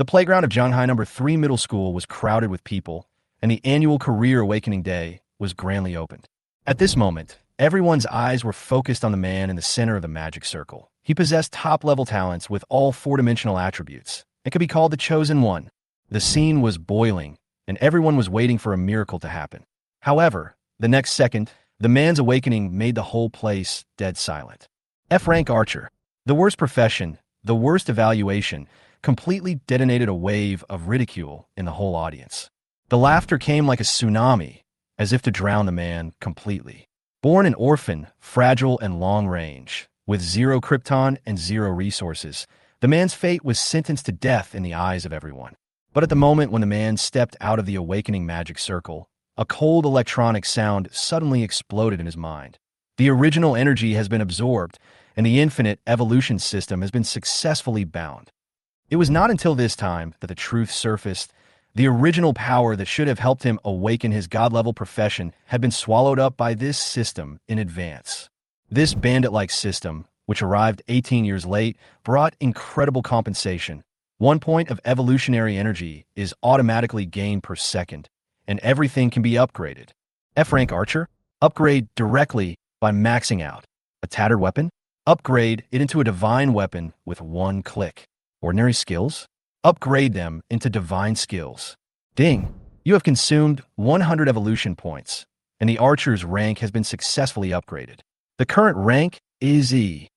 The playground of Zhanghai Number 3 Middle School was crowded with people, and the annual Career Awakening Day was grandly opened. At this moment, everyone's eyes were focused on the man in the center of the magic circle. He possessed top-level talents with all four-dimensional attributes. It could be called the Chosen One. The scene was boiling, and everyone was waiting for a miracle to happen. However, the next second, the man's awakening made the whole place dead silent. F-rank archer, the worst profession, the worst evaluation, completely detonated a wave of ridicule in the whole audience. The laughter came like a tsunami, as if to drown the man completely. Born an orphan, fragile and long-range, with 0 krypton and 0 resources, the man's fate was sentenced to death in the eyes of everyone. But at the moment when the man stepped out of the awakening magic circle, a cold electronic sound suddenly exploded in his mind. The original energy has been absorbed, and the infinite evolution system has been successfully bound. It was not until this time that the truth surfaced. The original power that should have helped him awaken his god-level profession had been swallowed up by this system in advance. This bandit-like system, which arrived 18 years late, brought incredible compensation. 1 point of evolutionary energy is automatically gained per second, and everything can be upgraded. F-rank archer? Upgrade directly by maxing out. A tattered weapon? Upgrade it into a divine weapon with 1 click. Ordinary skills? Upgrade them into divine skills. Ding! You have consumed 100 evolution points, and the archer's rank has been successfully upgraded. The current rank is E.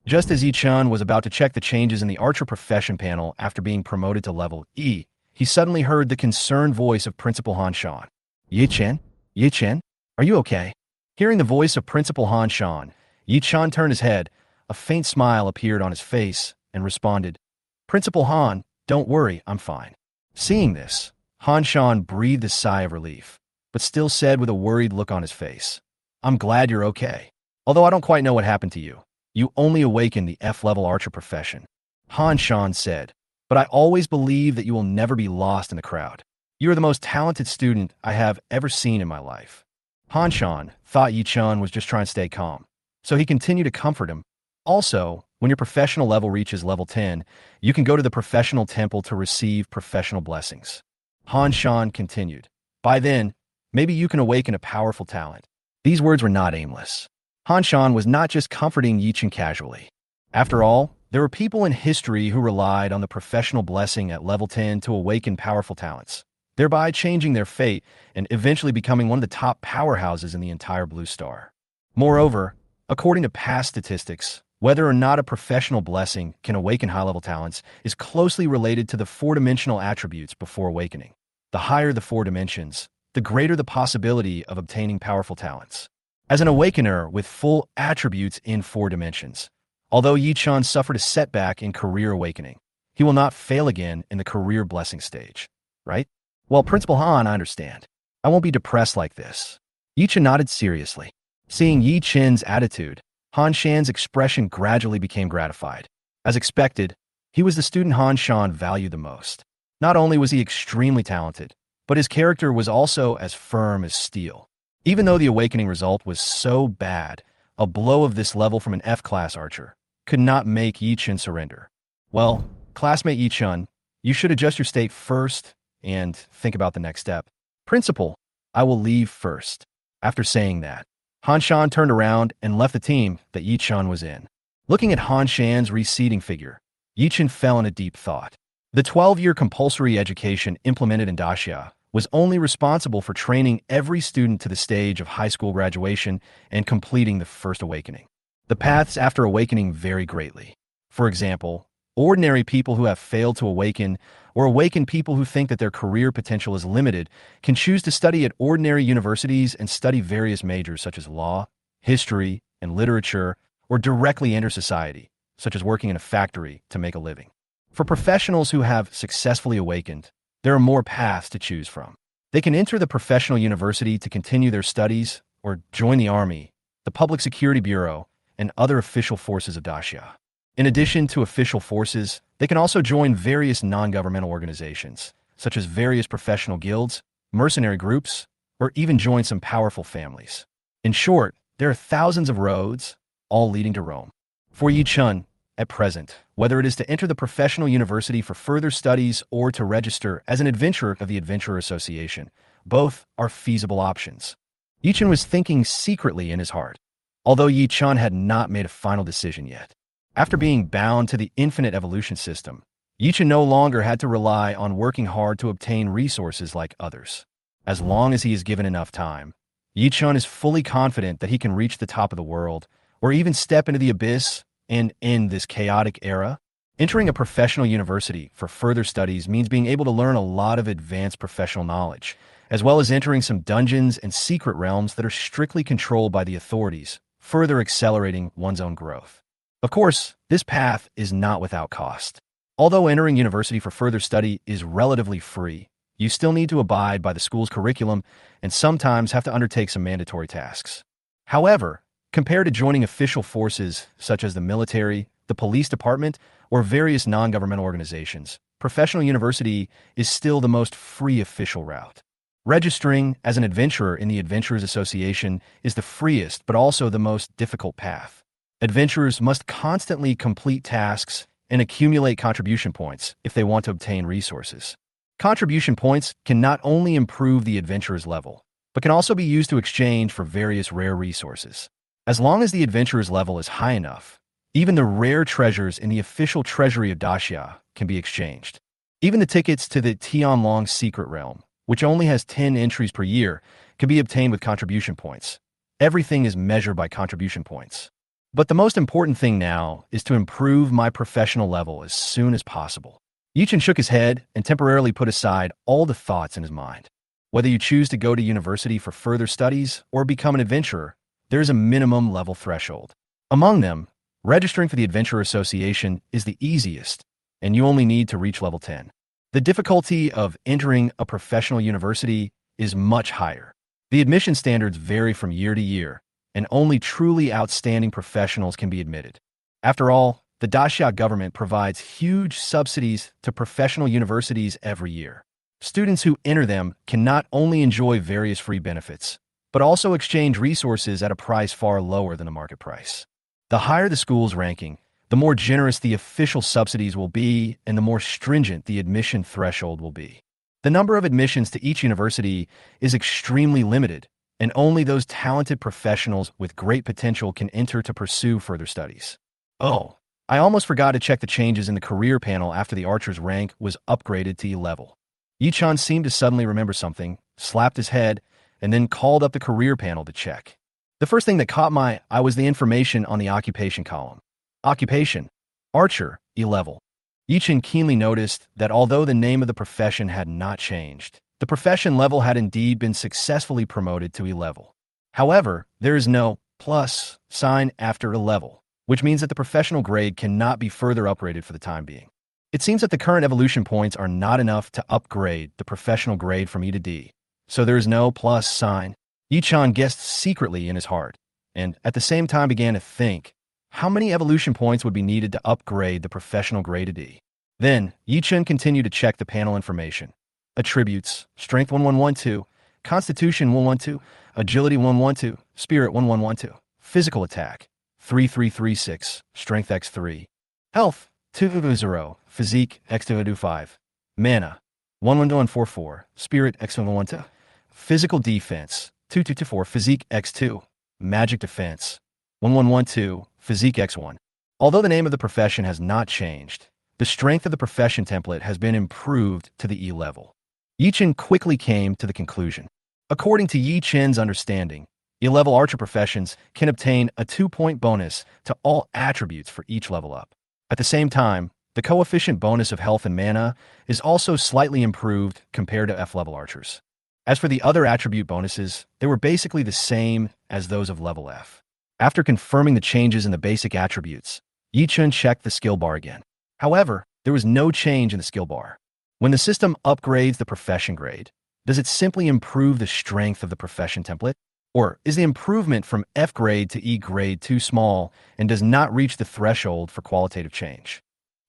Just as Yi-chan was about to check the changes in the archer profession panel after being promoted to level E, he suddenly heard the concerned voice of Principal Han Shan. Yi-chan? Yi-chan? Are you okay? Hearing the voice of Principal Han Shan, Yi-chan turned his head, a faint smile appeared on his face, and responded, Principal Han, don't worry, I'm fine. Seeing this, Han Shan breathed a sigh of relief, but still said with a worried look on his face, I'm glad you're okay. Although I don't quite know what happened to you. You only awakened the F-level archer profession. Han Shan said, but I always believe that you will never be lost in the crowd. You are the most talented student I have ever seen in my life. Han Shan thought Yi-chan was just trying to stay calm, so he continued to comfort him. Also, when your professional level reaches level 10, you can go to the professional temple to receive professional blessings. Han Shan continued, by then, maybe you can awaken a powerful talent. These words were not aimless. Han Shan was not just comforting Yi-chan casually. After all, there were people in history who relied on the professional blessing at level 10 to awaken powerful talents, thereby changing their fate and eventually becoming one of the top powerhouses in the entire Blue Star. Moreover, according to past statistics, whether or not a professional blessing can awaken high-level talents is closely related to the 4-dimensional attributes before awakening. The higher the 4 dimensions, the greater the possibility of obtaining powerful talents. As an awakener with full attributes in 4 dimensions, although Yi-chan suffered a setback in career awakening, he will not fail again in the career blessing stage, right? Well, Principal Han, I understand. I won't be depressed like this. Yi-chan nodded seriously. Seeing Yi-chan's attitude, Han Shan's expression gradually became gratified. As expected, he was the student Han Shan valued the most. Not only was he extremely talented, but his character was also as firm as steel. Even though the awakening result was so bad, a blow of this level from an F-class archer could not make Yi-chan surrender. Well, classmate Yi-chan, you should adjust your state first and think about the next step. Principal, I will leave first. After saying that, Han Shan turned around and left the team that Yi-chan was in. Looking at Han Shan's receding figure, Yi-chan fell in a deep thought. The 12-year compulsory education implemented in Daxia was only responsible for training every student to the stage of high school graduation and completing the first awakening. The paths after awakening vary greatly. For example, ordinary people who have failed to awaken or awakened people who think that their career potential is limited can choose to study at ordinary universities and study various majors such as law, history, and literature, or directly enter society, such as working in a factory to make a living. For professionals who have successfully awakened, there are more paths to choose from. They can enter the professional university to continue their studies or join the army, the Public Security Bureau, and other official forces of Daxia. In addition to official forces, they can also join various non-governmental organizations, such as various professional guilds, mercenary groups, or even join some powerful families. In short, there are thousands of roads, all leading to Rome. For Yi-chan, at present, whether it is to enter the professional university for further studies or to register as an adventurer of the Adventurer Association. Both are feasible options. Yi-chun was thinking secretly in his heart, although Yi-chun had not made a final decision yet. After being bound to the infinite evolution system, Yi-chun no longer had to rely on working hard to obtain resources like others. As long as he is given enough time, Yi-chun is fully confident that he can reach the top of the world, or even step into the abyss and end this chaotic era. Entering a professional university for further studies means being able to learn a lot of advanced professional knowledge, as well as entering some dungeons and secret realms that are strictly controlled by the authorities, further accelerating one's own growth. Of course, this path is not without cost. Although entering university for further study is relatively free, you still need to abide by the school's curriculum and sometimes have to undertake some mandatory tasks. However, compared to joining official forces such as the military, the police department, or various non-governmental organizations, professional university is still the most free official route. Registering as an adventurer in the Adventurers Association is the freest but also the most difficult path. Adventurers must constantly complete tasks and accumulate contribution points if they want to obtain resources. Contribution points can not only improve the adventurer's level, but can also be used to exchange for various rare resources. As long as the adventurer's level is high enough, even the rare treasures in the official treasury of Daxia can be exchanged. Even the tickets to the Tianlong secret realm, which only has 10 entries per year, can be obtained with contribution points. Everything is measured by contribution points. But the most important thing now is to improve my professional level as soon as possible. Yi-chun shook his head and temporarily put aside all the thoughts in his mind. Whether you choose to go to university for further studies or become an adventurer, there is a minimum level threshold. Among them, registering for the Adventurer Association is the easiest, and you only need to reach level 10. The difficulty of entering a professional university is much higher. The admission standards vary from year to year, and only truly outstanding professionals can be admitted. After all, the Daxia government provides huge subsidies to professional universities every year. Students who enter them can not only enjoy various free benefits, but also exchange resources at a price far lower than the market price. The higher the school's ranking, the more generous the official subsidies will be and the more stringent the admission threshold will be. The number of admissions to each university is extremely limited, and only those talented professionals with great potential can enter to pursue further studies. Oh, I almost forgot to check the changes in the career panel after the archer's rank was upgraded to E level. Yi-chun seemed to suddenly remember something, slapped his head, and then called up the career panel to check. The first thing that caught my eye was the information on the occupation column. Occupation: Archer, E level. Yi-chun keenly noticed that although the name of the profession had not changed, the profession level had indeed been successfully promoted to E level. However, there is no plus sign after E level, which means that the professional grade cannot be further upgraded for the time being. It seems that the current evolution points are not enough to upgrade the professional grade from E to D, so there is no plus sign. Yi-chun guessed secretly in his heart, and at the same time began to think how many evolution points would be needed to upgrade the professional grade to D. Then, Yi-chun continued to check the panel information. Attributes: Strength 1112, Constitution 112, Agility 112, Spirit 1112, Physical Attack 3336, Strength x3, Health 220, Physique x225, Mana 11244, Spirit x112, Physical Defense 2224, Physique x2, Magic Defense 1112, Physique x1. Although the name of the profession has not changed, the strength of the profession template has been improved to the E level. Yi-chun quickly came to the conclusion. According to Yi-chun's understanding, E-level archer professions can obtain a 2-point bonus to all attributes for each level up. At the same time, the coefficient bonus of health and mana is also slightly improved compared to F-level archers. As for the other attribute bonuses, they were basically the same as those of level F. After confirming the changes in the basic attributes, Yi-chun checked the skill bar again. However, there was no change in the skill bar. When the system upgrades the profession grade, does it simply improve the strength of the profession template? Or is the improvement from F grade to E grade too small and does not reach the threshold for qualitative change?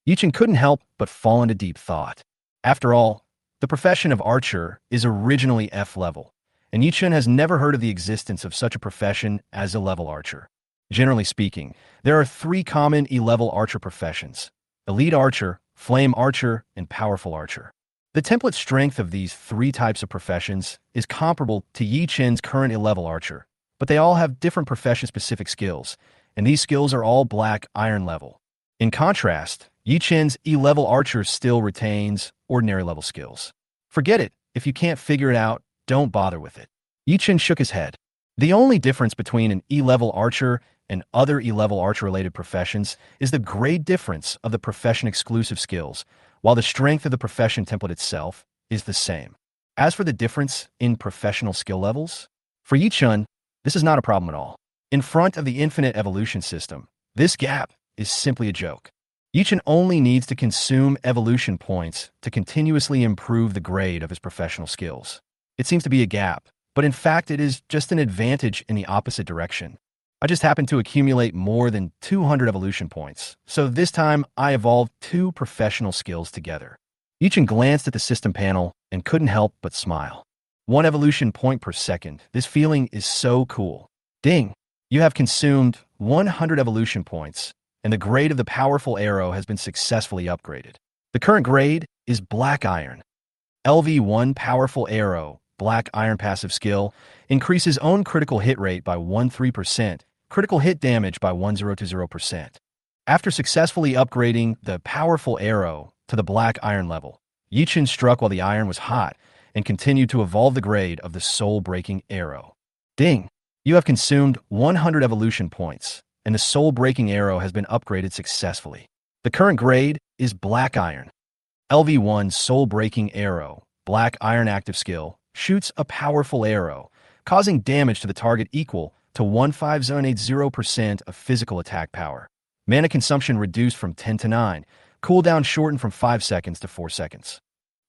Yi-chun couldn't help but fall into deep thought. After all, the profession of archer is originally F level, and Yi-chun has never heard of the existence of such a profession as a level archer. Generally speaking, there are three common E-level archer professions: elite archer, flame archer, and powerful archer. The template strength of these three types of professions is comparable to Yi Chen's current E-level archer, but they all have different profession-specific skills, and these skills are all black iron level. In contrast, Yi Chen's E-level archer still retains ordinary level skills. Forget it. If you can't figure it out, don't bother with it. Yi Chen shook his head. The only difference between an E-level archer and other E-level archer-related professions is the grade difference of the profession-exclusive skills, while the strength of the profession template itself is the same. As for the difference in professional skill levels, for Yi Chen, this is not a problem at all. In front of the infinite evolution system, this gap is simply a joke. Yi Chen only needs to consume evolution points to continuously improve the grade of his professional skills. It seems to be a gap, but in fact it is just an advantage in the opposite direction. I just happened to accumulate more than 200 evolution points, so this time I evolved two professional skills together. Yi Chen glanced at the system panel and couldn't help but smile. 1 evolution point per second. This feeling is so cool. Ding! You have consumed 100 evolution points, and the grade of the powerful arrow has been successfully upgraded. The current grade is Black Iron. LV1 Powerful Arrow, Black Iron passive skill, increases own critical hit rate by 13%, critical hit damage by 1020%. After successfully upgrading the Powerful Arrow to the Black Iron level, Yi Chen struck while the iron was hot and continued to evolve the grade of the Soul-Breaking Arrow. Ding! You have consumed 100 evolution points, and the Soul-Breaking Arrow has been upgraded successfully. The current grade is Black Iron. LV1 Soul-Breaking Arrow, Black Iron active skill, shoots a powerful arrow, causing damage to the target equal to 15080% of physical attack power. Mana consumption reduced from 10 to 9, cooldown shortened from 5 seconds to 4 seconds.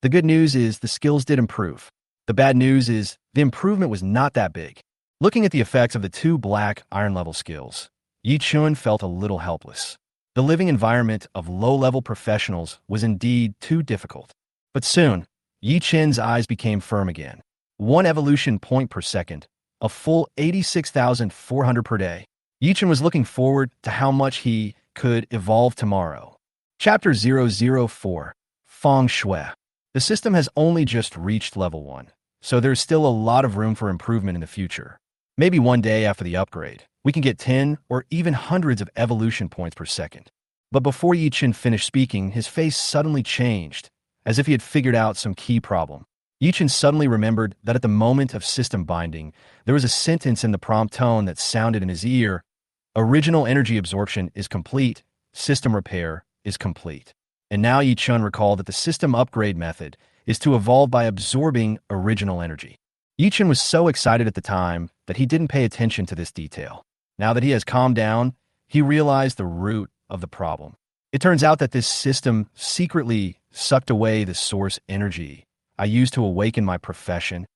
The good news is the skills did improve. The bad news is the improvement was not that big. Looking at the effects of the two Black Iron level skills, Yi Chen felt a little helpless. The living environment of low-level professionals was indeed too difficult. But soon, Yi Chen's eyes became firm again. 1 evolution point per second, a full 86,400 per day. Yi Chen was looking forward to how much he could evolve tomorrow. Chapter 004, Feng Shui. The system has only just reached level 1, so there's still a lot of room for improvement in the future. Maybe one day after the upgrade, we can get 10 or even hundreds of evolution points per second. But before Yi Chen finished speaking, his face suddenly changed, as if he had figured out some key problem. Yi Chen suddenly remembered that at the moment of system binding, there was a sentence in the prompt tone that sounded in his ear: original energy absorption is complete, system repair is complete. And now Yi Chen recalled that the system upgrade method is to evolve by absorbing original energy. Yi Chen was so excited at the time that he didn't pay attention to this detail. Now that he has calmed down, he realized the root of the problem. It turns out that this system secretly sucked away the source energy I used to awaken my profession.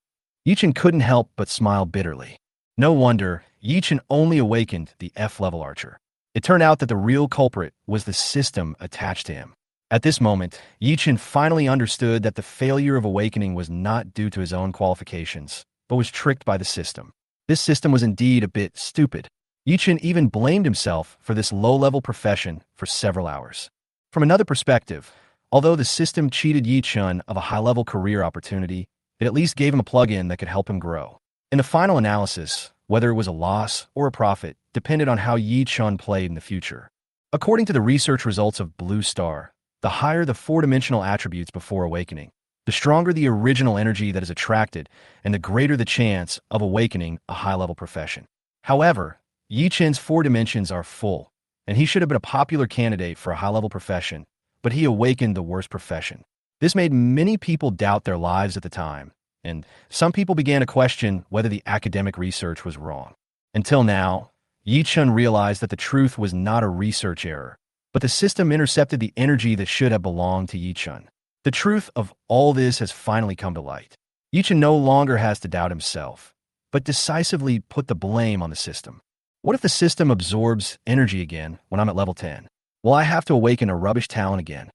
Yi Chen couldn't help but smile bitterly. No wonder Yi Chen only awakened the F-level archer. It turned out that the real culprit was the system attached to him. At this moment, Yi Chen finally understood that the failure of awakening was not due to his own qualifications, but was tricked by the system. This system was indeed a bit stupid. Yi Chen even blamed himself for this low-level profession for several hours. From another perspective, although the system cheated Yi Chen of a high-level career opportunity, it at least gave him a plug-in that could help him grow. In the final analysis, whether it was a loss or a profit depended on how Yi Chen played in the future. According to the research results of Blue Star, the higher the 4-dimensional attributes before awakening, the stronger the original energy that is attracted, and the greater the chance of awakening a high-level profession. However, Yi Chen's 4 dimensions are full, and he should have been a popular candidate for a high-level profession, but he awakened the worst profession. This made many people doubt their lives at the time, and some people began to question whether the academic research was wrong. Until now, Yi Chen realized that the truth was not a research error, but the system intercepted the energy that should have belonged to Yi Chen. The truth of all this has finally come to light. Yi Chen no longer has to doubt himself, but decisively put the blame on the system. What if the system absorbs energy again when I'm at level 10? Will I have to awaken a rubbish talent again?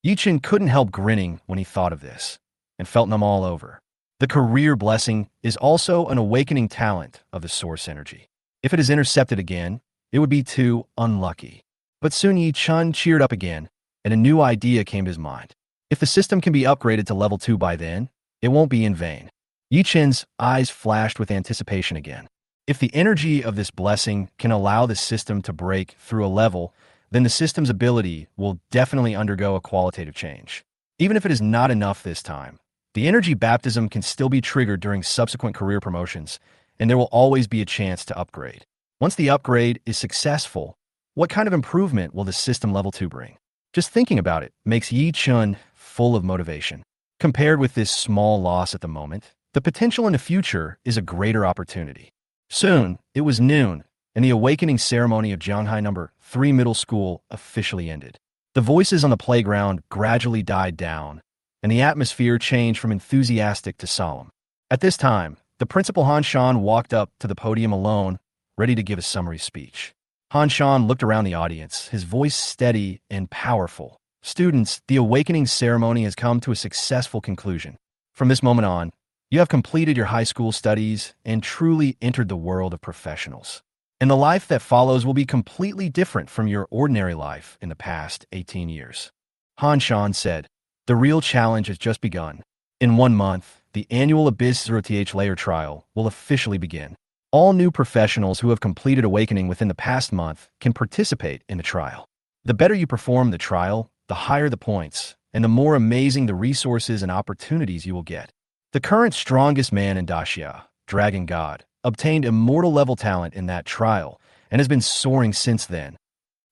Yi Chen couldn't help grinning when he thought of this, and felt numb all over. The career blessing is also an awakening talent of the source energy. If it is intercepted again, It would be too unlucky. But soon Yi-chun cheered up again, and a new idea came to his mind. If the system can be upgraded to level 2 by then, it won't be in vain. Yi-chun's eyes flashed with anticipation again. If the energy of this blessing can allow the system to break through a level, then the system's ability will definitely undergo a qualitative change. Even if it is not enough this time, the energy baptism can still be triggered during subsequent career promotions, and there will always be a chance to upgrade. Once the upgrade is successful, what kind of improvement will the system level 2 bring? Just thinking about it makes Yi-chun full of motivation. Compared with this small loss at the moment, the potential in the future is a greater opportunity. Soon, it was noon, and the awakening ceremony of Jianghai No. 3 Middle School officially ended. The voices on the playground gradually died down, and the atmosphere changed from enthusiastic to solemn. At this time, the principal Han Shan walked up to the podium alone, ready to give a summary speech. Han Shan looked around the audience, his voice steady and powerful. Students, the awakening ceremony has come to a successful conclusion. From this moment on, you have completed your high school studies and truly entered the world of professionals. And the life that follows will be completely different from your ordinary life in the past 18 years. Han Shan said, the real challenge has just begun. In 1 month, the annual abuzz 0th layer trial will officially begin. All new professionals who have completed awakening within the past month can participate in the trial. The better you perform the trial, the higher the points, and the more amazing the resources and opportunities you will get. The current strongest man in Daxia, Dragon God, obtained immortal level talent in that trial and has been soaring since then.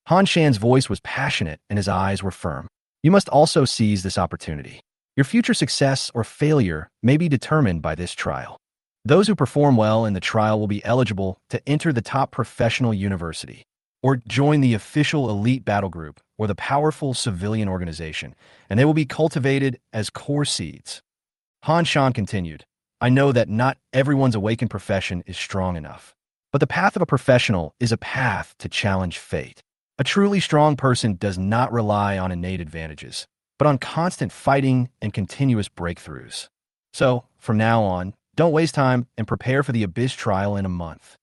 Han Shan's voice was passionate and his eyes were firm. You must also seize this opportunity. Your future success or failure may be determined by this trial. Those who perform well in the trial will be eligible to enter the top professional university, or join the official elite battle group or the powerful civilian organization, and they will be cultivated as core seeds. Han Shan continued, I know that not everyone's awakened profession is strong enough, but the path of a professional is a path to challenge fate. A truly strong person does not rely on innate advantages, but on constant fighting and continuous breakthroughs. So, from now on, don't waste time and prepare for the abuzz trial in a month.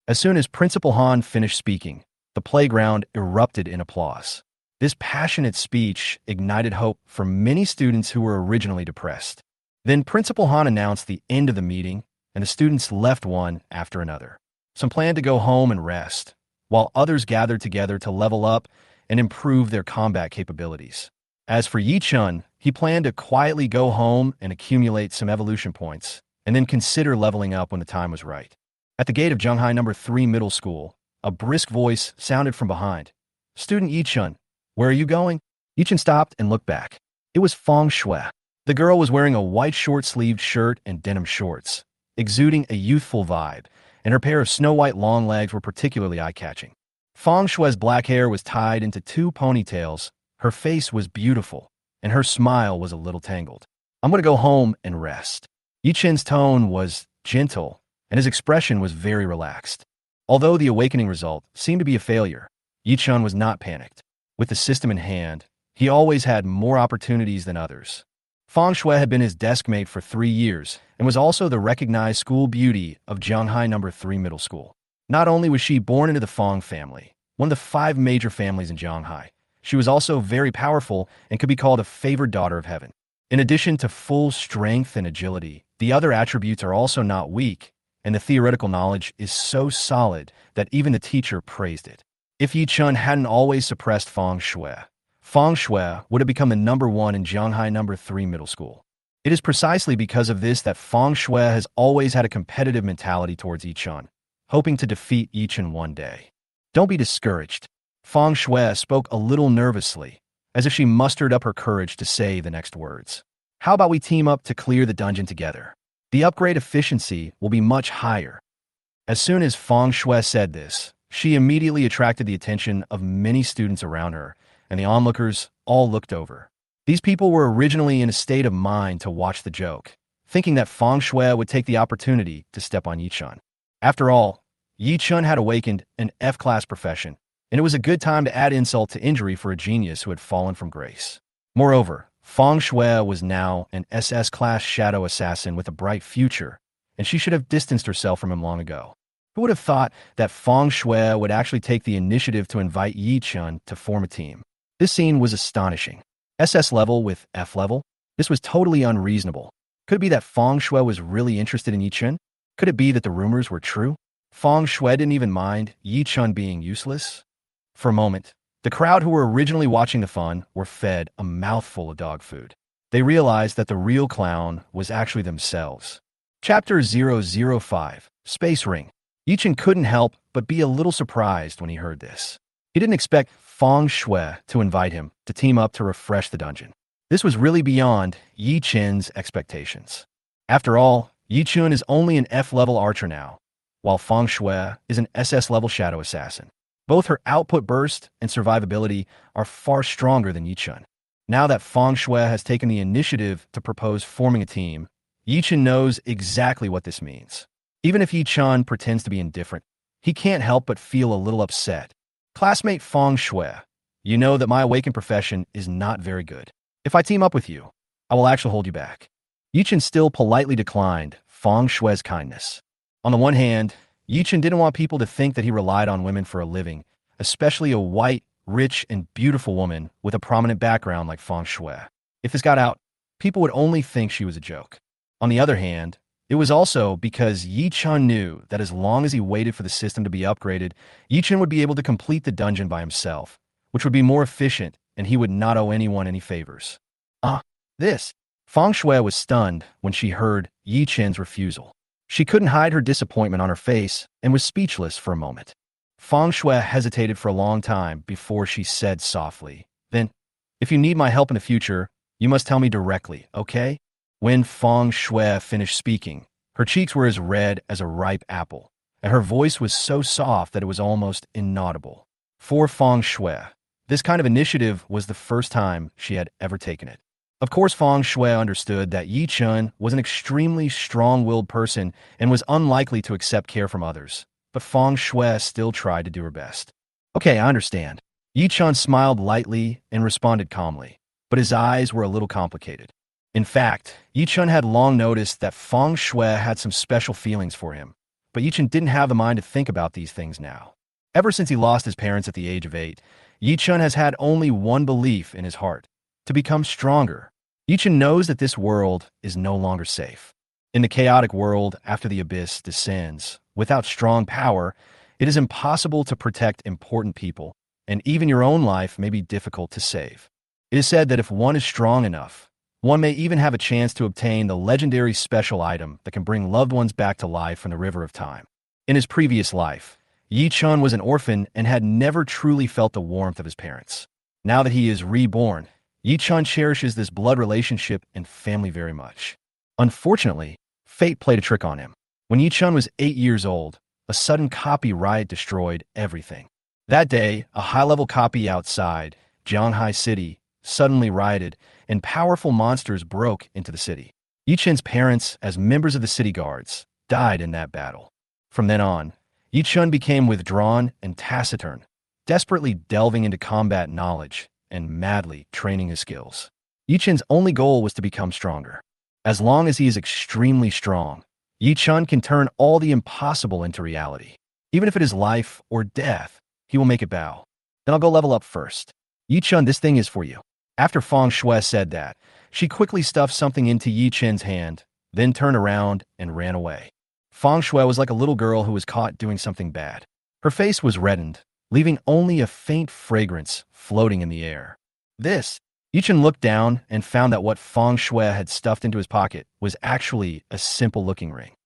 As soon as Principal Han finished speaking, the playground erupted in applause. This passionate speech ignited hope for many students who were originally depressed. Then Principal Han announced the end of the meeting, and the students left one after another. Some planned to go home and rest, while others gathered together to level up and improve their combat capabilities. As for Yi-chun, he planned to quietly go home and accumulate some evolution points, and then consider leveling up when the time was right. At the gate of Jianghai No. 3 Middle School, a brisk voice sounded from behind. Student Yi-chun, where are you going? Yi-chun stopped and looked back. It was Feng Shui. The girl was wearing a white short-sleeved shirt and denim shorts, exuding a youthful vibe, and her pair of snow-white long legs were particularly eye-catching. Feng Shui's black hair was tied into 2 ponytails, her face was beautiful, and her smile was a little tangled. I'm going to go home and rest. Yi-chun's tone was gentle, and his expression was very relaxed. Although the awakening result seemed to be a failure, Yi-chun was not panicked. With the system in hand, he always had more opportunities than others. Feng Shui had been his desk mate for 3 years and was also the recognized school beauty of Jianghai No. 3 Middle School. Not only was she born into the Feng family, one of the 5 major families in Jianghai, she was also very powerful and could be called a favored daughter of heaven. In addition to full strength and agility, the other attributes are also not weak, and the theoretical knowledge is so solid that even the teacher praised it. If Yi-chun hadn't always suppressed Feng Shui would have become the number 1 in Jianghai No. 3 Middle School. It is precisely because of this that Feng Shui has always had a competitive mentality towards Yi-chun, hoping to defeat Yi-chun one day. Don't be discouraged. Feng Shui spoke a little nervously, as if she mustered up her courage to say the next words. How about we team up to clear the dungeon together? The upgrade efficiency will be much higher. As soon as Feng Shui said this, she immediately attracted the attention of many students around her, and the onlookers all looked over. These people were originally in a state of mind to watch the joke, thinking that Feng Shui would take the opportunity to step on Yi-chun. After all, Yi-chun had awakened an F-class profession, and it was a good time to add insult to injury for a genius who had fallen from grace. Moreover, Feng Shui was now an SS-class shadow assassin with a bright future, and she should have distanced herself from him long ago. Who would have thought that Feng Shui would actually take the initiative to invite Yi Chun to form a team? This scene was astonishing. SS level with F level? This was totally unreasonable. Could it be that Feng Shui was really interested in Yi Chun? Could it be that the rumors were true? Feng Shui didn't even mind Yi Chun being useless? For a moment, the crowd who were originally watching the fun were fed a mouthful of dog food. They realized that the real clown was actually themselves. Chapter 005, Space Ring. Yi Chun couldn't help but be a little surprised when he heard this. He didn't expect Feng Shui to invite him to team up to refresh the dungeon. This was really beyond Yi Chun's expectations. After all, Yi Chun is only an F-level archer now, while Feng Shui is an SS-level shadow assassin. Both her output burst and survivability are far stronger than Yi Chun. Now that Feng Shui has taken the initiative to propose forming a team, Yi Chun knows exactly what this means. Even if Yi Chun pretends to be indifferent, he can't help but feel a little upset. Classmate Feng Shui, you know that my awakened profession is not very good. If I team up with you, I will actually hold you back. Yi Chun still politely declined Feng Shui's kindness. On the one hand, Yi Chun didn't want people to think that he relied on women for a living, especially a white, rich, and beautiful woman with a prominent background like Feng Shui. If this got out, people would only think she was a joke. On the other hand, it was also because Yi Chun knew that as long as he waited for the system to be upgraded, Yi Chun would be able to complete the dungeon by himself, which would be more efficient, and he would not owe anyone any favors. This. Feng Shui was stunned when she heard Yi Chun's refusal. She couldn't hide her disappointment on her face and was speechless for a moment. Feng Shui hesitated for a long time before she said softly, "Then, if you need my help in the future, you must tell me directly, okay?" When Feng Shui finished speaking, her cheeks were as red as a ripe apple, and her voice was so soft that it was almost inaudible. For Feng Shui, this kind of initiative was the first time she had ever taken it. Of course, Feng Shui understood that Yi Chun was an extremely strong-willed person and was unlikely to accept care from others, but Feng Shui still tried to do her best. "Okay, I understand." Yi Chun smiled lightly and responded calmly, but his eyes were a little complicated. In fact, Yi Chun had long noticed that Feng Shui had some special feelings for him, but Yi Chun didn't have the mind to think about these things now. Ever since he lost his parents at the age of 8, Yi Chun has had only one belief in his heart: to become stronger. Yi Chun knows that this world is no longer safe. In the chaotic world after the abyss descends, without strong power, it is impossible to protect important people, and even your own life may be difficult to save. It is said that if one is strong enough, one may even have a chance to obtain the legendary special item that can bring loved ones back to life from the river of time. In his previous life, Yi Chun was an orphan and had never truly felt the warmth of his parents. Now that he is reborn, Yi Chun cherishes this blood relationship and family very much. Unfortunately, fate played a trick on him. When Yi Chun was 8 years old, a sudden copy riot destroyed everything. That day, a high-level copy outside Jianghai City suddenly rioted, and powerful monsters broke into the city. Yi Chun's parents, as members of the city guards, died in that battle. From then on, Yi Chun became withdrawn and taciturn, desperately delving into combat knowledge and madly training his skills. Yi Chun's only goal was to become stronger. As long as he is extremely strong, Yi Chun can turn all the impossible into reality. Even if it is life or death, he will make it bow. "Then I'll go level up first. Yi Chun, this thing is for you." After Feng Shui said that, she quickly stuffed something into Yi Chun's hand, then turned around and ran away. Feng Shui was like a little girl who was caught doing something bad. Her face was reddened, leaving only a faint fragrance floating in the air. Yi Chun looked down and found that what Feng Shui had stuffed into his pocket was actually a simple-looking ring.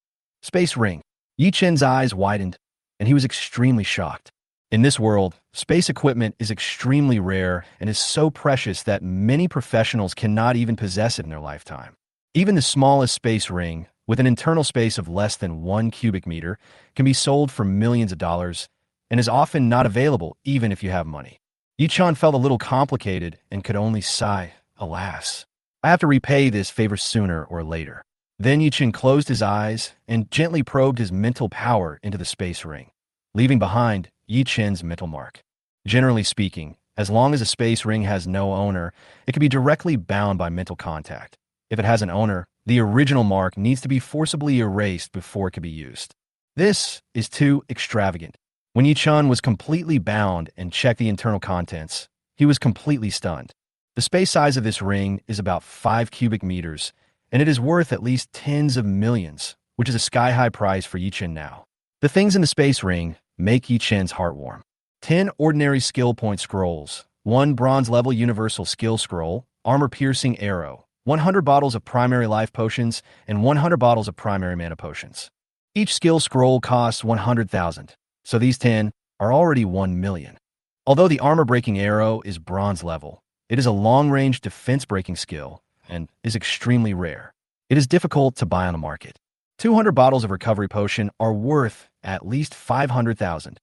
Space ring. Yi Chun's eyes widened, and he was extremely shocked. In this world, space equipment is extremely rare and is so precious that many professionals cannot even possess it in their lifetime. Even the smallest space ring, with an internal space of less than 1 cubic meter, can be sold for millions of dollars and is often not available even if you have money. Yi Chun felt a little complicated and could only sigh, "Alas, I have to repay this favor sooner or later." Then Yi Chun closed his eyes and gently probed his mental power into the space ring, leaving behind Yi Chun's mental mark. Generally speaking, as long as a space ring has no owner, it can be directly bound by mental contact. If it has an owner, the original mark needs to be forcibly erased before it can be used. This is too extravagant. When Yi-chun was completely bound and checked the internal contents, he was completely stunned. The space size of this ring is about 5 cubic meters, and it is worth at least tens of millions, which is a sky-high price for Yi-chun now. The things in the space ring make Yi-chun's heart warm. 10 ordinary skill point scrolls, 1 bronze-level universal skill scroll, armor-piercing arrow, 100 bottles of primary life potions, and 100 bottles of primary mana potions. Each skill scroll costs 100,000, so these 10 are already 1 million. Although the armor-breaking arrow is bronze level, it is a long-range defense-breaking skill and is extremely rare. It is difficult to buy on the market. 200 bottles of recovery potion are worth at least 500,000.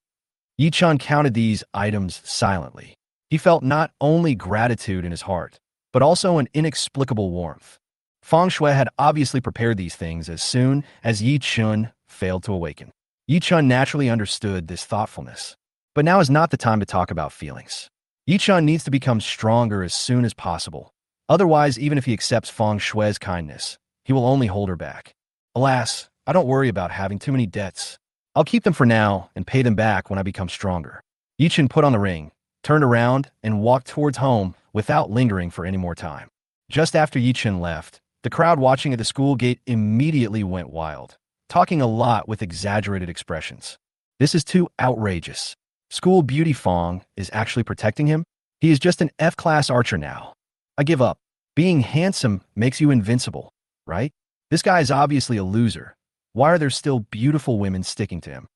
Yi-chun counted these items silently. He felt not only gratitude in his heart, but also an inexplicable warmth. Feng Shui had obviously prepared these things as soon as Yi-chun failed to awaken. Yi-chun naturally understood this thoughtfulness. But now is not the time to talk about feelings. Yi-chun needs to become stronger as soon as possible. Otherwise, even if he accepts Feng Shui's kindness, he will only hold her back. Alas, I don't worry about having too many debts. I'll keep them for now and pay them back when I become stronger. Yi-chun put on the ring, turned around, and walked towards home without lingering for any more time. Just after Yi-chun left, the crowd watching at the school gate immediately went wild, talking a lot with exaggerated expressions. This is too outrageous. School beauty Fong is actually protecting him? He is just an F-class archer now. I give up. Being handsome makes you invincible, right? This guy is obviously a loser. Why are there still beautiful women sticking to him?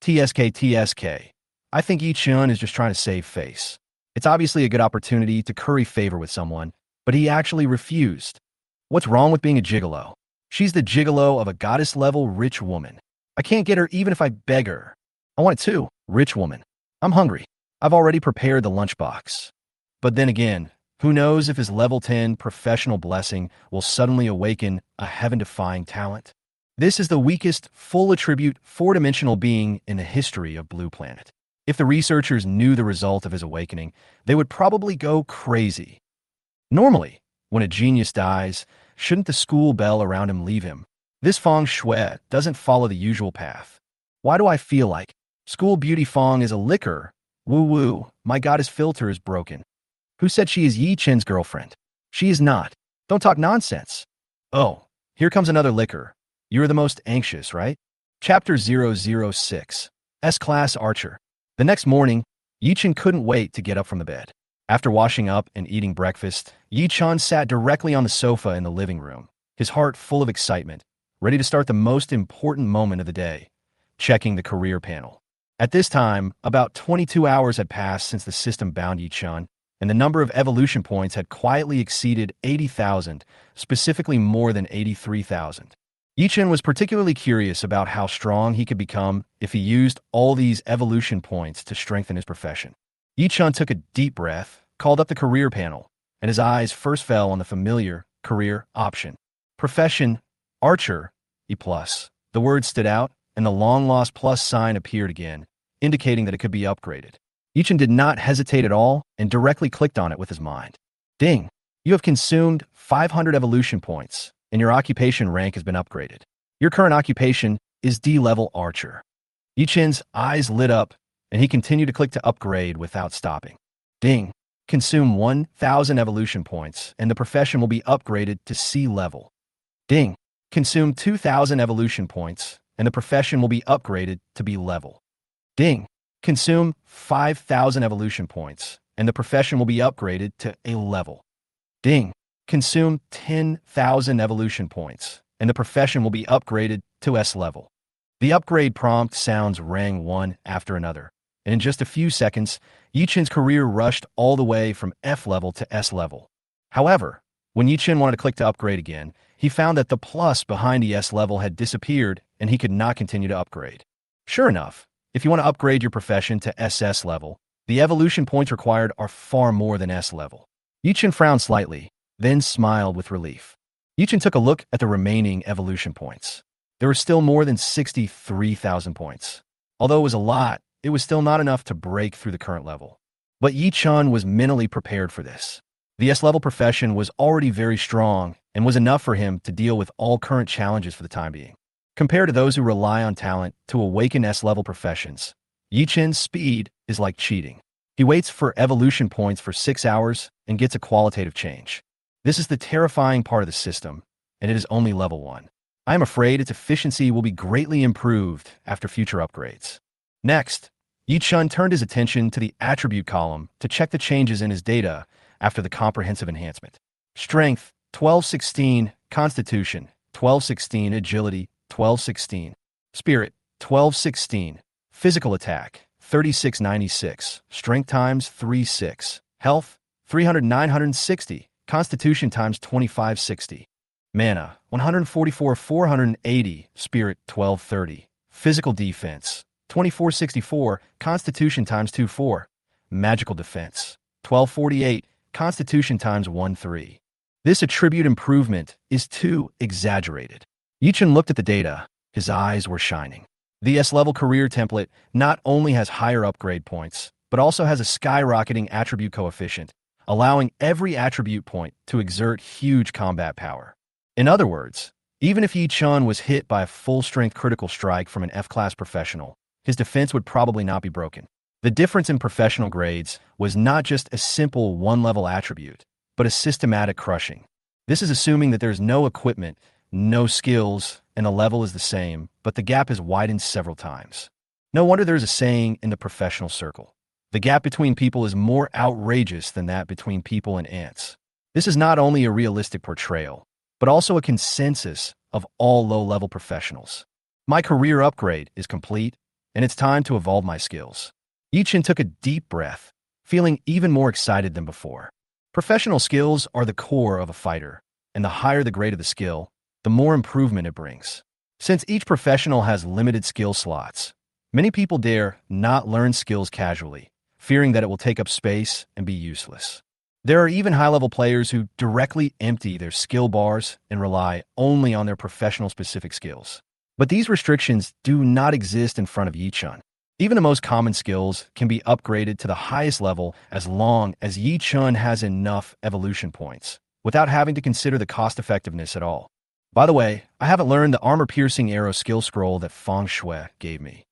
TSK. I think Yi-chun is just trying to save face. It's obviously a good opportunity to curry favor with someone, but he actually refused. What's wrong with being a gigolo? She's the gigolo of a goddess-level rich woman. I can't get her even if I beg her. I want it too, rich woman. I'm hungry. I've already prepared the lunchbox. But then again, who knows if his level 10 professional blessing will suddenly awaken a heaven-defying talent? This is the weakest, full-attribute, four-dimensional being in the history of Blue Planet. If the researchers knew the result of his awakening, they would probably go crazy. Normally, when a genius dies, shouldn't the school bell around him leave him? This Feng Shui doesn't follow the usual path. Why do I feel like school beauty Fong is a licker? Woo-woo, my goddess filter is broken. Who said she is Yi-chun's girlfriend? She is not. Don't talk nonsense. Oh, here comes another licker. You're the most anxious, right? Chapter 006, S-Class Archer. The next morning, Yi-chun couldn't wait to get up from the bed. After washing up and eating breakfast, Yi-chun sat directly on the sofa in the living room, his heart full of excitement, ready to start the most important moment of the day, checking the career panel. At this time, about 22 hours had passed since the system bound Yi-chun, and the number of evolution points had quietly exceeded 80,000, specifically more than 83,000. Yi-chun was particularly curious about how strong he could become if he used all these evolution points to strengthen his profession. Yi-chun took a deep breath, called up the career panel, and his eyes first fell on the familiar career option. Profession, Archer, E+. The word stood out, and the long-lost plus sign appeared again, indicating that it could be upgraded. Yi-chun did not hesitate at all and directly clicked on it with his mind. Ding! You have consumed 500 evolution points, and your occupation rank has been upgraded. Your current occupation is D-level Archer. Yi-chun's eyes lit up, and he continued to click to upgrade without stopping. Ding! Consume 1,000 evolution points, and the profession will be upgraded to C-level. Ding! Consume 2,000 evolution points, and the profession will be upgraded to B-level. Ding! Consume 5,000 evolution points, and the profession will be upgraded to A-level. Ding! Consume 10,000 evolution points, and the profession will be upgraded to S-level. The upgrade prompt sounds rang one after another, and in just a few seconds, Yi-chun's career rushed all the way from F-level to S-level. However, when Yi-chun wanted to click to upgrade again, he found that the plus behind the S-level had disappeared, and he could not continue to upgrade. Sure enough, if you want to upgrade your profession to SS level, the evolution points required are far more than S level. Yi-chun frowned slightly, then smiled with relief. Yi-chun took a look at the remaining evolution points. There were still more than 63,000 points. Although it was a lot, it was still not enough to break through the current level. But Yi-chun was mentally prepared for this. The S-level profession was already very strong and was enough for him to deal with all current challenges for the time being. Compared to those who rely on talent to awaken S-level professions, Yi-Chen's speed is like cheating. He waits for evolution points for 6 hours and gets a qualitative change. This is the terrifying part of the system, and it is only level 1. I am afraid its efficiency will be greatly improved after future upgrades. Next, Yi-Chen turned his attention to the attribute column to check the changes in his data after the comprehensive enhancement. Strength, 1216, Constitution, 1216, Agility, 1216, Spirit, 1216, Physical Attack, 3696, Strength times 36, Health, 960, Constitution times 2560, Mana, 144, 480, Spirit, 1230, Physical Defense, 2464, Constitution times 24, Magical Defense, 1248, Constitution times 13. This attribute improvement is too exaggerated. Yi-Chen looked at the data. His eyes were shining. The S-level career template not only has higher upgrade points, but also has a skyrocketing attribute coefficient, allowing every attribute point to exert huge combat power. In other words, even if Yi-Chen was hit by a full-strength critical strike from an F-class professional, his defense would probably not be broken. The difference in professional grades was not just a simple one-level attribute, but a systematic crushing. This is assuming that there's no equipment, no skills, and the level is the same, but the gap is widened several times. No wonder there's a saying in the professional circle: the gap between people is more outrageous than that between people and ants. This is not only a realistic portrayal, but also a consensus of all low-level professionals. My career upgrade is complete, and it's time to evolve my skills. Yi-Chen took a deep breath, feeling even more excited than before. Professional skills are the core of a fighter, and the higher the grade of the skill, the more improvement it brings. Since each professional has limited skill slots, many people dare not learn skills casually, fearing that it will take up space and be useless. There are even high-level players who directly empty their skill bars and rely only on their professional-specific skills. But these restrictions do not exist in front of Yi-Chen. Even the most common skills can be upgraded to the highest level as long as Yi-Chen has enough evolution points, without having to consider the cost-effectiveness at all. By the way, I haven't learned the armor-piercing arrow skill scroll that Feng Shui gave me.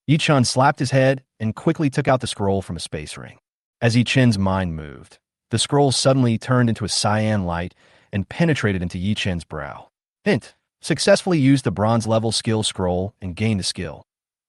Yi-Chen slapped his head and quickly took out the scroll from a space ring. As Yi-Chen's mind moved, the scroll suddenly turned into a cyan light and penetrated into Yi-Chen's brow. Hint: successfully used the bronze-level skill scroll and gained the skill.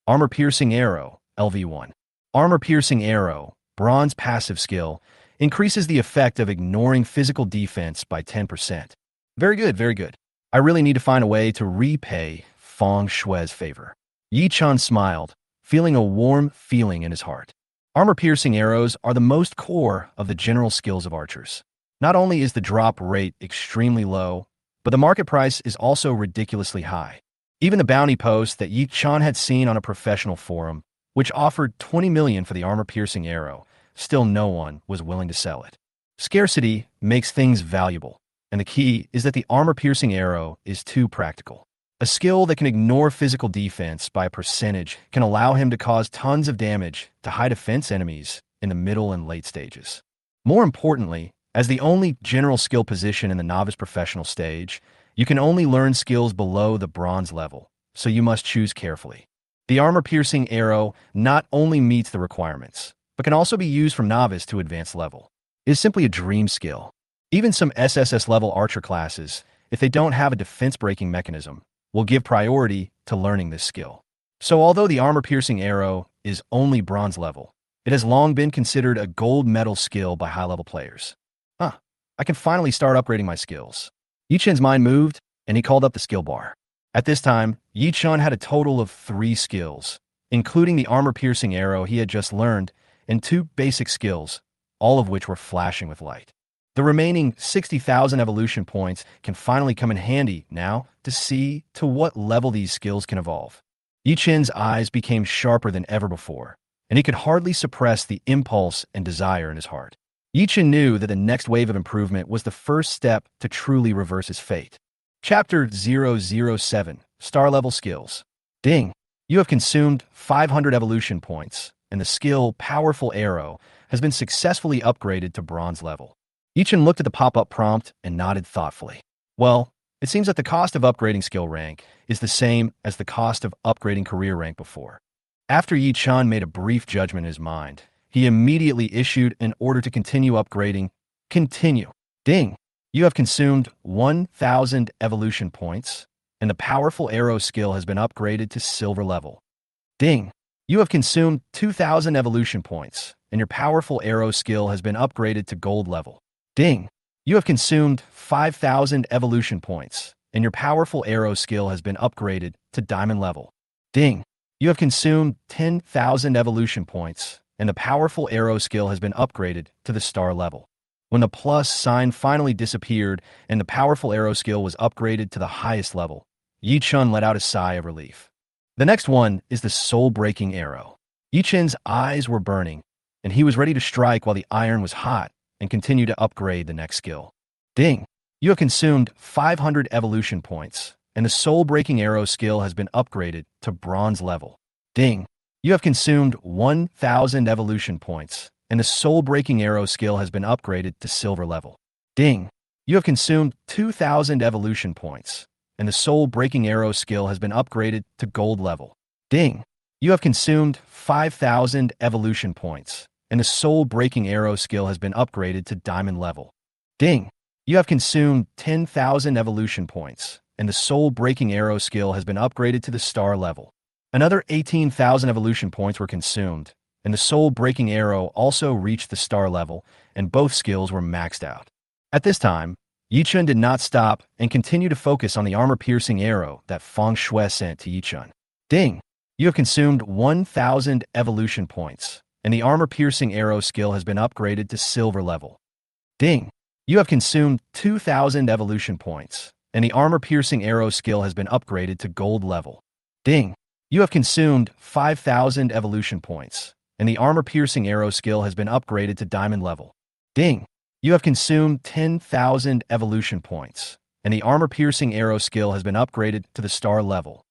Armor-piercing arrow, LV1. Armor-piercing arrow, bronze passive skill, increases the effect of ignoring physical defense by 10%. Very good, very good. I really need to find a way to repay Feng Shui's favor. Yi-Chen smiled, feeling a warm feeling in his heart. Armor-piercing arrows are the most core of the general skills of archers. Not only is the drop rate extremely low, but the market price is also ridiculously high. Even the bounty post that Yi-Chen had seen on a professional forum, which offered 20 million for the armor-piercing arrow, still no one was willing to sell it. Scarcity makes things valuable, and the key is that the armor-piercing arrow is too practical. A skill that can ignore physical defense by a percentage can allow him to cause tons of damage to high-defense enemies in the middle and late stages. More importantly, as the only general skill position in the novice professional stage, you can only learn skills below the bronze level, so you must choose carefully. The armor-piercing arrow not only meets the requirements, but can also be used from novice to advanced level. It is simply a dream skill. Even some SSS-level archer classes, if they don't have a defense-breaking mechanism, will give priority to learning this skill. So although the armor-piercing arrow is only bronze level, it has long been considered a gold medal skill by high-level players. I can finally start upgrading my skills. Yi-Chen's mind moved, and he called up the skill bar. At this time, Yi-Chen had a total of 3 skills, including the armor-piercing arrow he had just learned, and 2 basic skills, all of which were flashing with light. The remaining 60,000 evolution points can finally come in handy now to see to what level these skills can evolve. Yi-Chen's eyes became sharper than ever before, and he could hardly suppress the impulse and desire in his heart. Yi-Chen knew that the next wave of improvement was the first step to truly reverse his fate. Chapter 007, Star Level Skills. Ding! You have consumed 500 evolution points, and the skill Powerful Arrow has been successfully upgraded to bronze level. Yi-Chen looked at the pop-up prompt and nodded thoughtfully. Well, It seems that the cost of upgrading skill rank is the same as the cost of upgrading career rank before. After Yi Chun made a brief judgment in his mind, he immediately issued an order to continue upgrading. Continue. Ding! You have consumed 1,000 evolution points, and the powerful arrow skill has been upgraded to silver level. Ding! You have consumed 2,000 evolution points, and your powerful arrow skill has been upgraded to gold level. Ding! You have consumed 5,000 evolution points, and your powerful arrow skill has been upgraded to diamond level. Ding! You have consumed 10,000 evolution points, and the powerful arrow skill has been upgraded to the star level. When the plus sign finally disappeared and the powerful arrow skill was upgraded to the highest level, Yi Chun let out a sigh of relief. The next one is the soul-breaking arrow. Yi Chun's eyes were burning, and he was ready to strike while the iron was hot and continue to upgrade the next skill. Ding! You have consumed 500 evolution points, and the soul-breaking arrow skill has been upgraded to bronze level. Ding! You have consumed 1,000 evolution points, and the soul-breaking arrow skill has been upgraded to silver level. Ding! You have consumed 2,000 evolution points, and the soul-breaking arrow skill has been upgraded to gold level. Ding! You have consumed 5,000 evolution points, and the soul-breaking arrow skill has been upgraded to diamond level. Ding! You have consumed 10,000 evolution points, and the soul-breaking arrow skill has been upgraded to the star level. Another 18,000 evolution points were consumed, and the soul-breaking arrow also reached the star level, and both skills were maxed out. At this time, Yi Chun did not stop and continued to focus on the armor-piercing arrow that Feng Shui sent to Yi Chun. Ding! You have consumed 1,000 evolution points, and the armor-piercing arrow skill has been upgraded to silver level. Ding! You have consumed 2,000 evolution points, and the armor-piercing arrow skill has been upgraded to gold level. Ding! You have consumed 5,000 evolution points, and the armor-piercing arrow skill has been upgraded to diamond level. Ding! You have consumed 10,000 evolution points, and the armor-piercing arrow skill has been upgraded to the star level.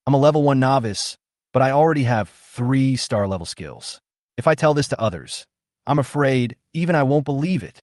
I'm a level 1 novice, but I already have 3 star level skills. If I tell this to others, I'm afraid even I won't believe it.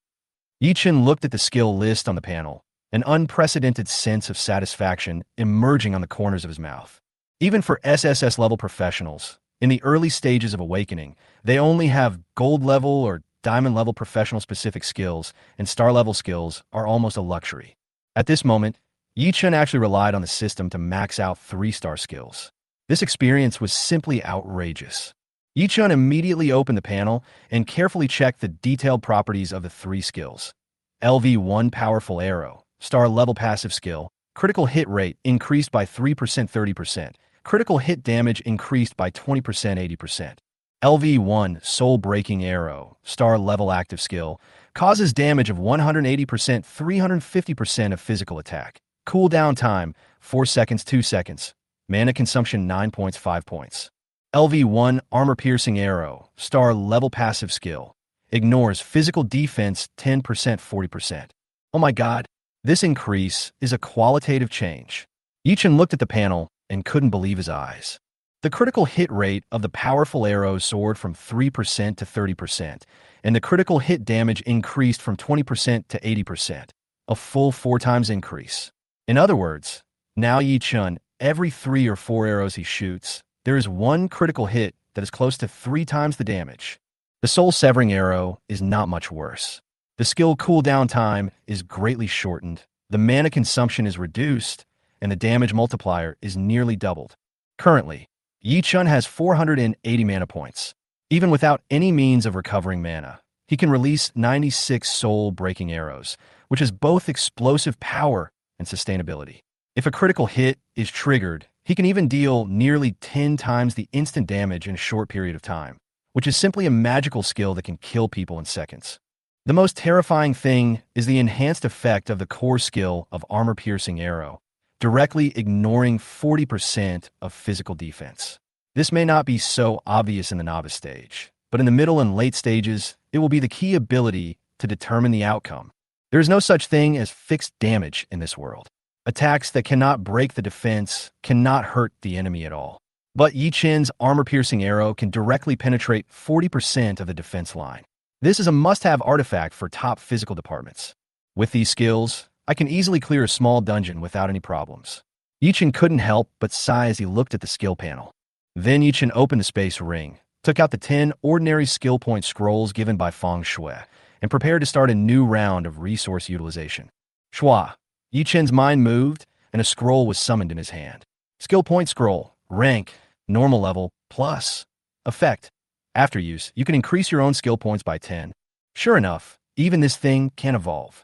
Yi Chun looked at the skill list on the panel, an unprecedented sense of satisfaction emerging on the corners of his mouth. Even for SSS level professionals, in the early stages of awakening, they only have gold level or diamond level professional specific skills, and star level skills are almost a luxury. At this moment, Yi Chun actually relied on the system to max out 3-star skills. This experience was simply outrageous. Yi Chun immediately opened the panel and carefully checked the detailed properties of the 3 skills. LV1 Powerful Arrow, star level passive skill, critical hit rate increased by 3% 30%, critical hit damage increased by 20% 80%. LV1 Soul Breaking Arrow, star level active skill, causes damage of 180% 350% of physical attack. Cooldown time 4 seconds 2 seconds. Mana consumption 9 points 5 points. LV1 Armor Piercing Arrow, star level passive skill, ignores physical defense 10% 40%. Oh my god, this increase is a qualitative change. Yi Chun looked at the panel and couldn't believe his eyes. The critical hit rate of the powerful arrow soared from 3% to 30%, and the critical hit damage increased from 20% to 80%, a full 4 times increase. In other words, now Yi Chun, every 3 or 4 arrows he shoots, there is 1 critical hit that is close to 3 times the damage. The soul-severing arrow is not much worse. The skill cooldown time is greatly shortened, the mana consumption is reduced, and the damage multiplier is nearly doubled. Currently, Yi Chun has 480 mana points. Even without any means of recovering mana, he can release 96 soul-breaking arrows, which has both explosive power and sustainability. If a critical hit is triggered, he can even deal nearly 10 times the instant damage in a short period of time, which is simply a magical skill that can kill people in seconds. The most terrifying thing is the enhanced effect of the core skill of Armor Piercing Arrow, directly ignoring 40% of physical defense. This may not be so obvious in the novice stage, but in the middle and late stages, it will be the key ability to determine the outcome. There is no such thing as fixed damage in this world. Attacks that cannot break the defense cannot hurt the enemy at all. But Yi Chun's armor-piercing arrow can directly penetrate 40% of the defense line. This is a must-have artifact for top physical departments. With these skills, I can easily clear a small dungeon without any problems. Yichin couldn't help but sigh as he looked at the skill panel. Then Yichin opened the space ring, took out the 10 ordinary skill point scrolls given by Feng Shui, and prepared to start a new round of resource utilization. Shua. Yichin's mind moved, and a scroll was summoned in his hand. Skill point scroll. Rank. Normal level. Plus. Effect. After use, you can increase your own skill points by 10. Sure enough, even this thing can evolve.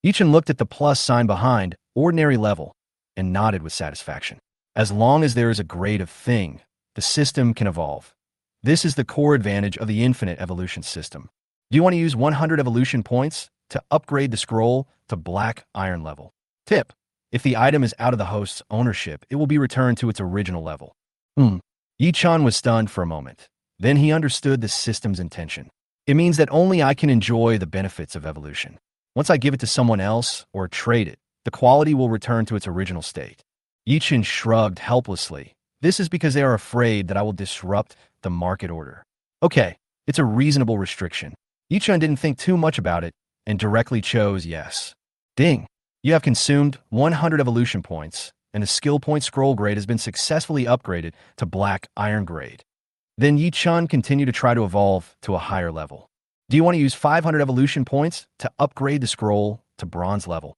Yichin looked at the plus sign behind, ordinary level, and nodded with satisfaction. As long as there is a grade of thing, the system can evolve. This is the core advantage of the infinite evolution system. Do you want to use 100 evolution points to upgrade the scroll to black iron level? Tip: if the item is out of the host's ownership, it will be returned to its original level. Yichan was stunned for a moment. Then he understood the system's intention. It means that only I can enjoy the benefits of evolution. Once I give it to someone else or trade it, the quality will return to its original state. Yichin shrugged helplessly. This is because they are afraid that I will disrupt the market order. Okay, it's a reasonable restriction. Yichin didn't think too much about it and directly chose yes. Ding! You have consumed 100 evolution points, and the skill point scroll grade has been successfully upgraded to black iron grade. Then Yichin continued to try to evolve to a higher level. Do you want to use 500 evolution points to upgrade the scroll to bronze level?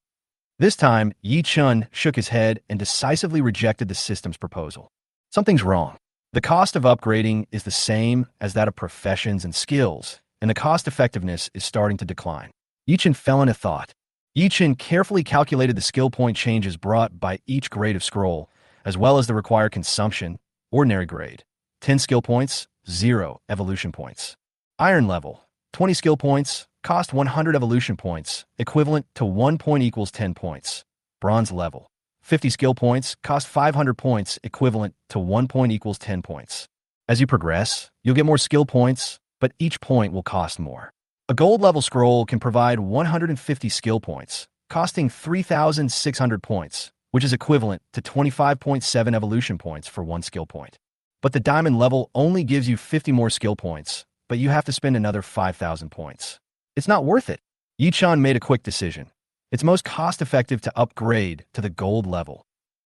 This time, Yichin shook his head and decisively rejected the system's proposal. Something's wrong. The cost of upgrading is the same as that of professions and skills, and the cost effectiveness is starting to decline. Yichin fell into thought. Yichin carefully calculated the skill point changes brought by each grade of scroll, as well as the required consumption, ordinary grade, 10 skill points, 0 evolution points. Iron level, 20 skill points, cost 100 evolution points, equivalent to 1 point equals 10 points. Bronze level, 50 skill points, cost 500 points, equivalent to 1 point equals 10 points. As you progress, you'll get more skill points, but each point will cost more. A gold level scroll can provide 150 skill points, costing 3,600 points, which is equivalent to 25.7 evolution points for 1 skill point. But the diamond level only gives you 50 more skill points, but you have to spend another 5,000 points. It's not worth it. Yichin made a quick decision. It's most cost-effective to upgrade to the gold level.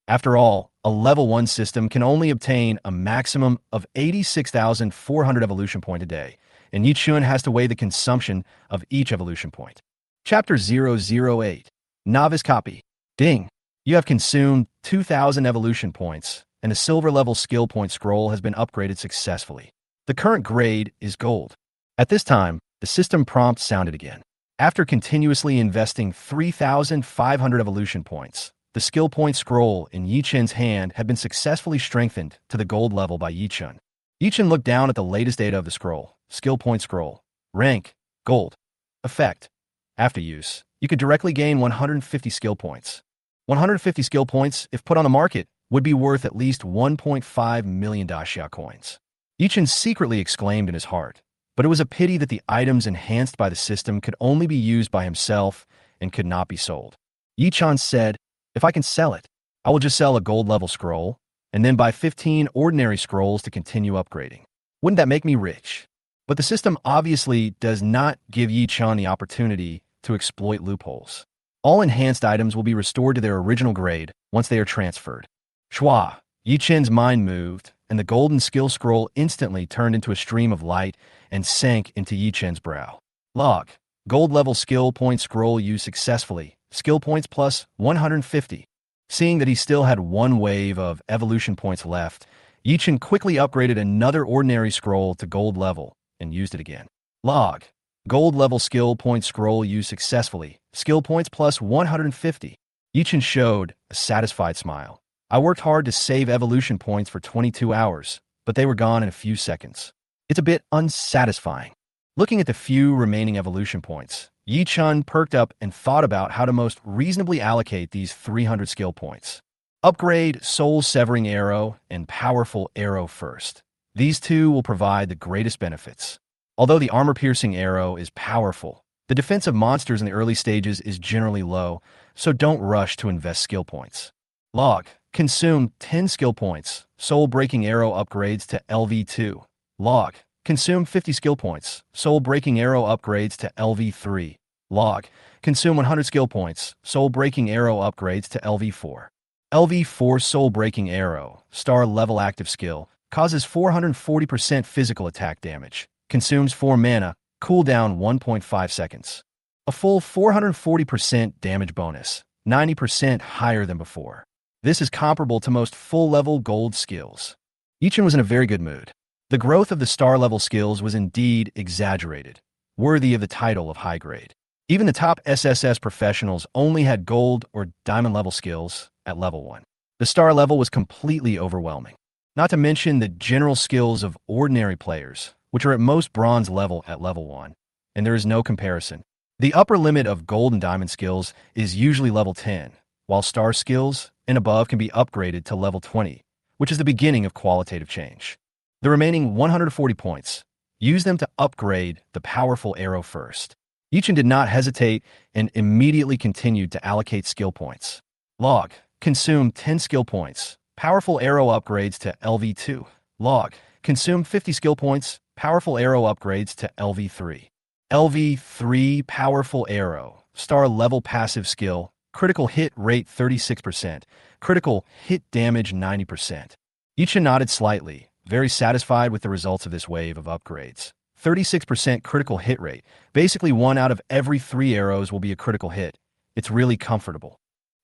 After all, a level 1 system can only obtain a maximum of 86,400 evolution point a day, and Yichin has to weigh the consumption of each evolution point. Chapter 008. Novice Copy. Ding! You have consumed 2,000 evolution points, and the silver level skill point scroll has been upgraded successfully. The current grade is gold. At this time, the system prompt sounded again. After continuously investing 3,500 evolution points, the skill point scroll in Yichin's hand had been successfully strengthened to the gold level by Yichin. Yichin looked down at the latest data of the scroll. Skill point scroll. Rank. Gold. Effect. After use, you could directly gain 150 skill points. 150 skill points, if put on the market, would be worth at least 1.5 million daxia coins. Yichin secretly exclaimed in his heart, but it was a pity that the items enhanced by the system could only be used by himself and could not be sold. Yichin said, if I can sell it, I will just sell a gold level scroll, and then buy 15 ordinary scrolls to continue upgrading. Wouldn't that make me rich? But the system obviously does not give Yichin the opportunity to exploit loopholes. All enhanced items will be restored to their original grade once they are transferred. Shua. Yichin's mind moved, and the golden skill scroll instantly turned into a stream of light and sank into Yichin's brow. Log. Gold level skill point scroll used successfully. Skill points plus 150. Seeing that he still had one wave of evolution points left, Yichin quickly upgraded another ordinary scroll to gold level and used it again. Log. Gold level skill point scroll used successfully. Skill points plus 150. Yichin showed a satisfied smile. I worked hard to save evolution points for 22 hours, but they were gone in a few seconds. It's a bit unsatisfying. Looking at the few remaining evolution points, Yichin perked up and thought about how to most reasonably allocate these 300 skill points. Upgrade Soul Severing Arrow and Powerful Arrow first. These two will provide the greatest benefits. Although the armor-piercing arrow is powerful, the defense of monsters in the early stages is generally low, so don't rush to invest skill points. Log. Consume 10 skill points. Soul-breaking arrow upgrades to LV2. Log. Consume 50 skill points. Soul-breaking arrow upgrades to LV3. Log. Consume 100 skill points. Soul-breaking arrow upgrades to LV4. LV4 soul-breaking arrow. Star level active skill. Causes 440% physical attack damage. Consumes 4 mana. Cooldown 1.5 seconds. A full 440% damage bonus. 90% higher than before. This is comparable to most full-level gold skills. Yichen was in a very good mood. The growth of the star-level skills was indeed exaggerated, worthy of the title of high grade. Even the top SSS professionals only had gold or diamond-level skills at level 1. The star level was completely overwhelming. Not to mention the general skills of ordinary players, which are at most bronze level at level 1, and there is no comparison. The upper limit of gold and diamond skills is usually level 10, while star skills and above can be upgraded to level 20, which is the beginning of qualitative change. The remaining 140 points, use them to upgrade the powerful arrow first. Yichen did not hesitate and immediately continued to allocate skill points. Log. Consume 10 skill points. Powerful arrow upgrades to LV2. Log. Consume 50 skill points. Powerful arrow upgrades to LV3. LV3 Powerful Arrow. Star level passive skill. Critical hit rate 36%. Critical hit damage 90%. Yichen nodded slightly, very satisfied with the results of this wave of upgrades. 36% critical hit rate. Basically 1 out of every 3 arrows will be a critical hit. It's really comfortable.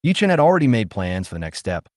Yichen had already made plans for the next step.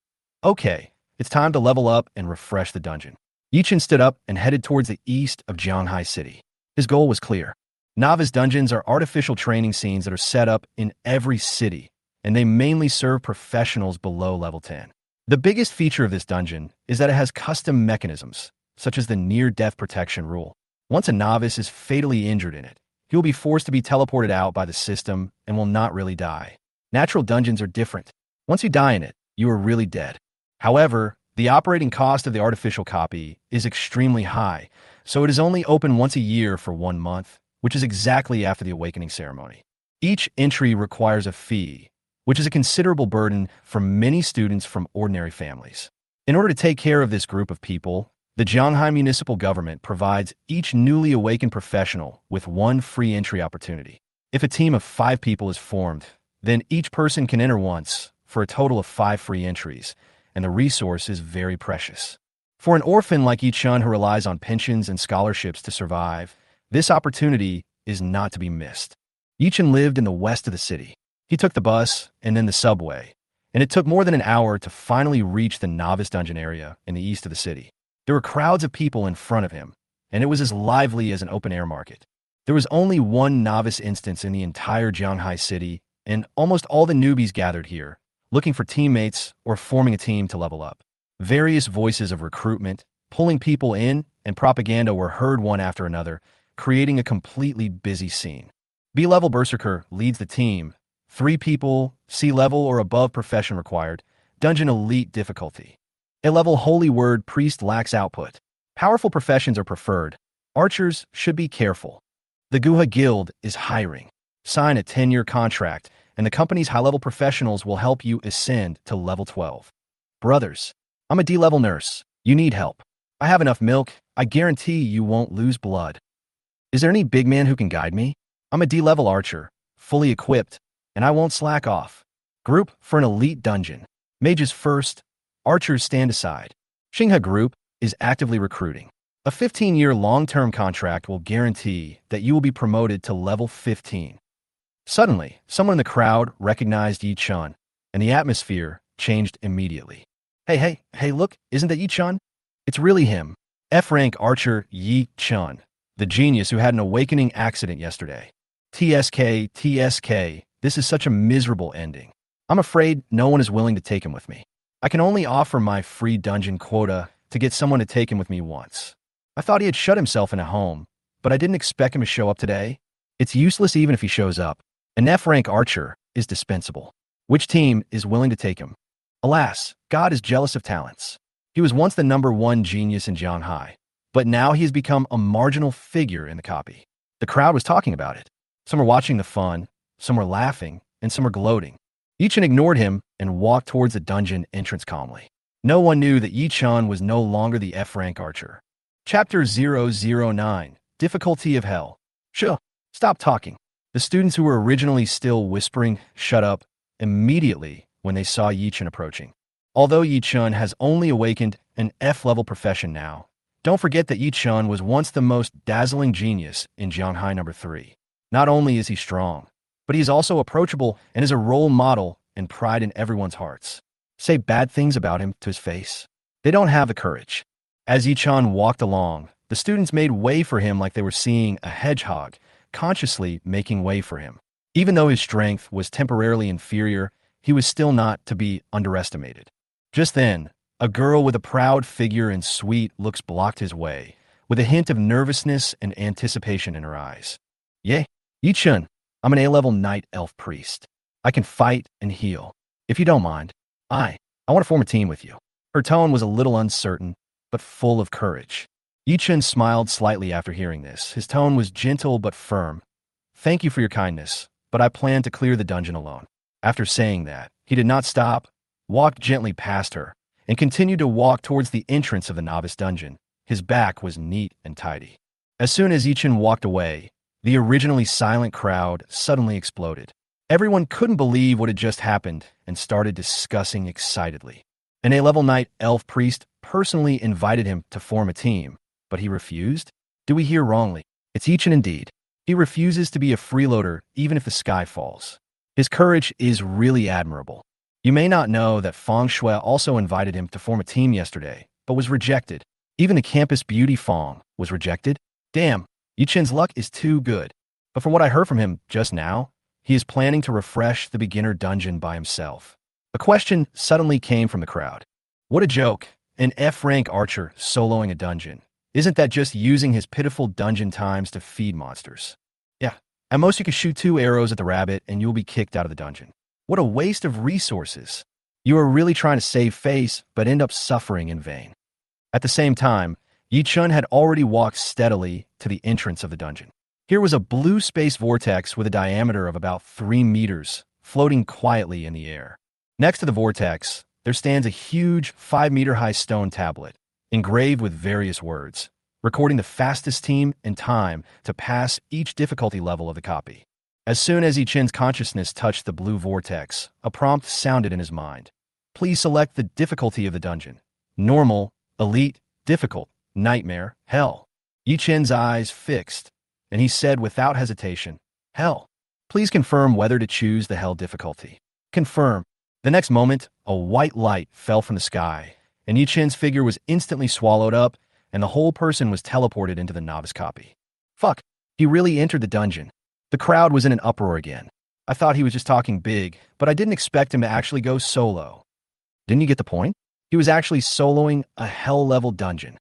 Okay, it's time to level up and refresh the dungeon. Yichen stood up and headed towards the east of Jianghai City. His goal was clear. Novice dungeons are artificial training scenes that are set up in every city, and they mainly serve professionals below level 10. The biggest feature of this dungeon is that it has custom mechanisms, such as the near-death protection rule. Once a novice is fatally injured in it, he will be forced to be teleported out by the system and will not really die. Natural dungeons are different. Once you die in it, you are really dead. However, the operating cost of the artificial copy is extremely high, so it is only open once a year for 1 month, which is exactly after the awakening ceremony. Each entry requires a fee, which is a considerable burden for many students from ordinary families. In order to take care of this group of people, the Jianghai municipal government provides each newly awakened professional with 1 free entry opportunity. If a team of 5 people is formed, then each person can enter once for a total of 5 free entries, and the resource is very precious. For an orphan like Yichen who relies on pensions and scholarships to survive, this opportunity is not to be missed. Yichen lived in the west of the city. He took the bus and then the subway, and it took more than an hour to finally reach the novice dungeon area in the east of the city. There were crowds of people in front of him, and it was as lively as an open-air market. There was only 1 novice instance in the entire Jianghai city, and almost all the newbies gathered here, looking for teammates or forming a team to level up. Various voices of recruitment, pulling people in, and propaganda were heard one after another, creating a completely busy scene. B-level Berserker leads the team. 3 people, C-level or above profession required. Dungeon elite difficulty. A-level Holy Word Priest lacks output. Powerful professions are preferred. Archers should be careful. The Guha Guild is hiring. Sign a 10-year contract, and the company's high-level professionals will help you ascend to level 12. Brothers, I'm a D-level nurse. You need help. I have enough milk. I guarantee you won't lose blood. Is there any big man who can guide me? I'm a D-level archer, fully equipped, and I won't slack off. Group for an elite dungeon. Mages first. Archers stand aside. Xinghe Group is actively recruiting. A 15-year long-term contract will guarantee that you will be promoted to level 15. Suddenly, someone in the crowd recognized Yichen, and the atmosphere changed immediately. Hey, look, isn't that Yichen? It's really him. F-rank archer Yichen, the genius who had an awakening accident yesterday. TSK, this is such a miserable ending. I'm afraid no one is willing to take him with me. I can only offer my free dungeon quota to get someone to take him with me once. I thought he had shut himself in a home, but I didn't expect him to show up today. It's useless even if he shows up. An F-rank archer is dispensable. Which team is willing to take him? Alas, God is jealous of talents. He was once the number 1 genius in Jianghai, but now he has become a marginal figure in the copy. The crowd was talking about it. Some were watching the fun, some were laughing, and some were gloating. Yichen ignored him and walked towards the dungeon entrance calmly. No one knew that Yichen was no longer the F-rank archer. Chapter 009, Difficulty of Hell. Shh, stop talking. The students who were originally still whispering, "Shut up," immediately when they saw Yi-chun approaching. Although Yi-chun has only awakened an F-level profession now, don't forget that Yi-chun was once the most dazzling genius in Jianghai number 3. Not only is he strong, but he is also approachable and is a role model and pride in everyone's hearts. Say bad things about him to his face. They don't have the courage. As Yi-chun walked along, the students made way for him like they were seeing a hedgehog, consciously making way for him. Even though his strength was temporarily inferior, he was still not to be underestimated. Just then, a girl with a proud figure and sweet looks blocked his way, with a hint of nervousness and anticipation in her eyes. "Yay, Yi-chun, I'm an A-level night elf priest. I can fight and heal. If you don't mind, I want to form a team with you." Her tone was a little uncertain, but full of courage. Yi-chun smiled slightly after hearing this. His tone was gentle but firm. "Thank you for your kindness, but I plan to clear the dungeon alone." After saying that, he did not stop, walked gently past her, and continued to walk towards the entrance of the novice dungeon. His back was neat and tidy. As soon as Yi-chun walked away, the originally silent crowd suddenly exploded. Everyone couldn't believe what had just happened and started discussing excitedly. An A-level night elf priest personally invited him to form a team, but he refused? Do we hear wrongly? It's Yi-chun indeed. He refuses to be a freeloader even if the sky falls. His courage is really admirable. You may not know that Feng Shui also invited him to form a team yesterday, but was rejected. Even the campus beauty Feng was rejected. Damn, Yi-chun's luck is too good. But from what I heard from him just now, he is planning to refresh the beginner dungeon by himself. A question suddenly came from the crowd. What a joke, an F-rank archer soloing a dungeon. Isn't that just using his pitiful dungeon times to feed monsters? Yeah, at most you can shoot 2 arrows at the rabbit and you'll be kicked out of the dungeon. What a waste of resources. You are really trying to save face, but end up suffering in vain. At the same time, Yi-chun had already walked steadily to the entrance of the dungeon. Here was a blue space vortex with a diameter of about 3 meters, floating quietly in the air. Next to the vortex, there stands a huge 5-meter-high stone tablet, engraved with various words, recording the fastest team and time to pass each difficulty level of the copy. As soon as Yi-chun's consciousness touched the blue vortex, a prompt sounded in his mind. Please select the difficulty of the dungeon. Normal, elite, difficult, nightmare, hell. Yi-chun's eyes fixed, and he said without hesitation, "Hell." Please confirm whether to choose the hell difficulty. Confirm. The next moment, a white light fell from the sky, and Yi-chun's figure was instantly swallowed up, and the whole person was teleported into the novice copy. Fuck, he really entered the dungeon. The crowd was in an uproar again. I thought he was just talking big, but I didn't expect him to actually go solo. Didn't you get the point? He was actually soloing a hell-level dungeon.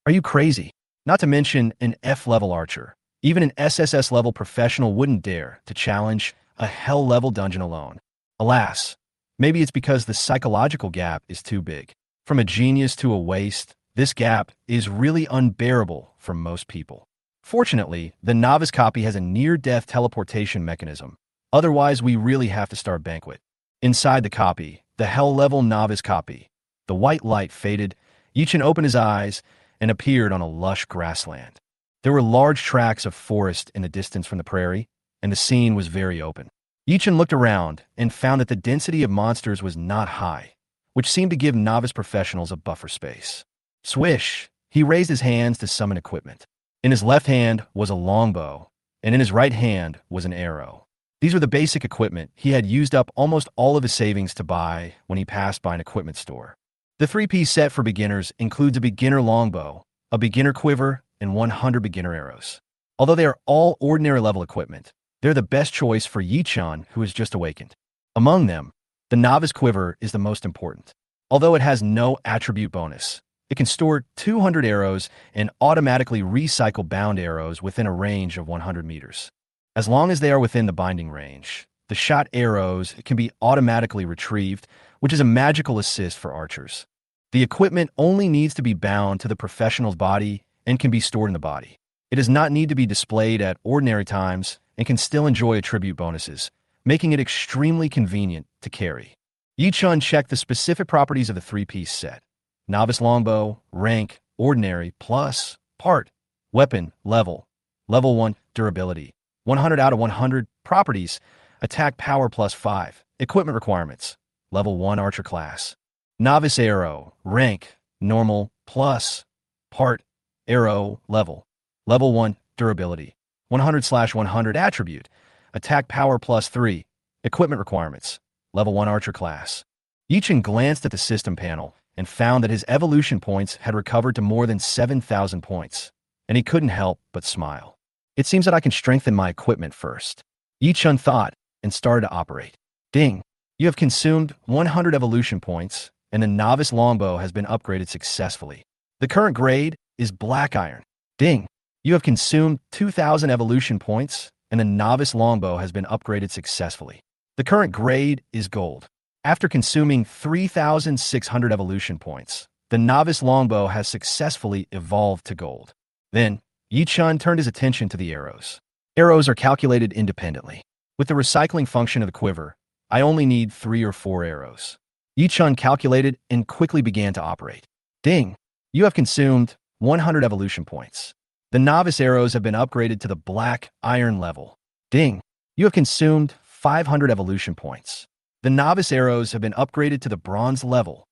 Are you crazy? Not to mention an F-level archer. Even an SSS-level professional wouldn't dare to challenge a hell-level dungeon alone. Alas, maybe it's because the psychological gap is too big. From a genius to a waste, this gap is really unbearable for most people. Fortunately, the novice copy has a near-death teleportation mechanism. Otherwise, we really have to start banquet. Inside the copy, the hell-level novice copy, the white light faded, Yi-chun opened his eyes and appeared on a lush grassland. There were large tracts of forest in the distance from the prairie, and the scene was very open. Yi-chun looked around and found that the density of monsters was not high, which seemed to give novice professionals a buffer space. Swish! He raised his hands to summon equipment. In his left hand was a longbow, and in his right hand was an arrow. These were the basic equipment he had used up almost all of his savings to buy when he passed by an equipment store. The 3-piece set for beginners includes a beginner longbow, a beginner quiver, and 100 beginner arrows. Although they are all ordinary level equipment, they're the best choice for Yi-chun, who has just awakened. Among them, the novice quiver is the most important. Although it has no attribute bonus, it can store 200 arrows and automatically recycle bound arrows within a range of 100 meters. As long as they are within the binding range, the shot arrows can be automatically retrieved, which is a magical assist for archers. The equipment only needs to be bound to the professional's body and can be stored in the body. It does not need to be displayed at ordinary times and can still enjoy attribute bonuses, making it extremely convenient to carry. Yi-chun checked the specific properties of the 3-piece set. Novice longbow, rank, ordinary, plus, part, weapon, level 1, durability, 100 out of 100. Properties: attack power plus 5. Equipment requirements: level 1 archer class. Novice arrow, rank, normal, plus, part, arrow, level. Level 1, durability. 100/100 attribute, attack power plus 3. Equipment requirements: level 1 archer class. Yichin glanced at the system panel and found that his evolution points had recovered to more than 7,000 points, and he couldn't help but smile. It seems that I can strengthen my equipment first. Yichun thought and started to operate. Ding! You have consumed 100 evolution points, and the novice longbow has been upgraded successfully. The current grade is black iron. Ding! You have consumed 2,000 evolution points, and the novice longbow has been upgraded successfully. The current grade is gold. After consuming 3,600 evolution points, the novice longbow has successfully evolved to gold. Then, Yichun turned his attention to the arrows. Arrows are calculated independently. With the recycling function of the quiver, I only need 3 or 4 arrows. Yichun calculated and quickly began to operate. Ding! You have consumed 100 evolution points. The novice arrows have been upgraded to the black iron level. Ding! You have consumed 500 evolution points. The novice arrows have been upgraded to the bronze level.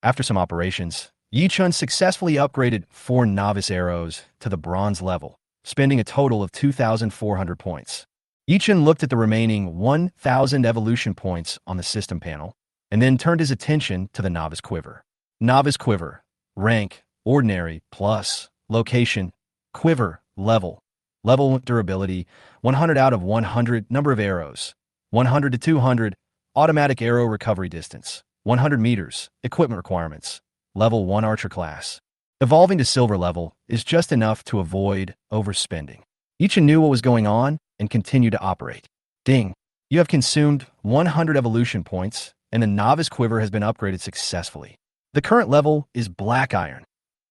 After some operations, Yichun successfully upgraded 4 novice arrows to the bronze level, spending a total of 2,400 points. Yichun looked at the remaining 1,000 evolution points on the system panel, and then turned his attention to the novice quiver. Novice quiver, rank, ordinary, plus, location, quiver, level. Level durability, 100 out of 100. Number of arrows, 100 to 200. Automatic arrow recovery distance, 100 meters. Equipment requirements: level 1 archer class. Evolving to silver level is just enough to avoid overspending. Yichun knew what was going on and continued to operate. Ding! You have consumed 100 evolution points, and the novice quiver has been upgraded successfully. The current level is black iron.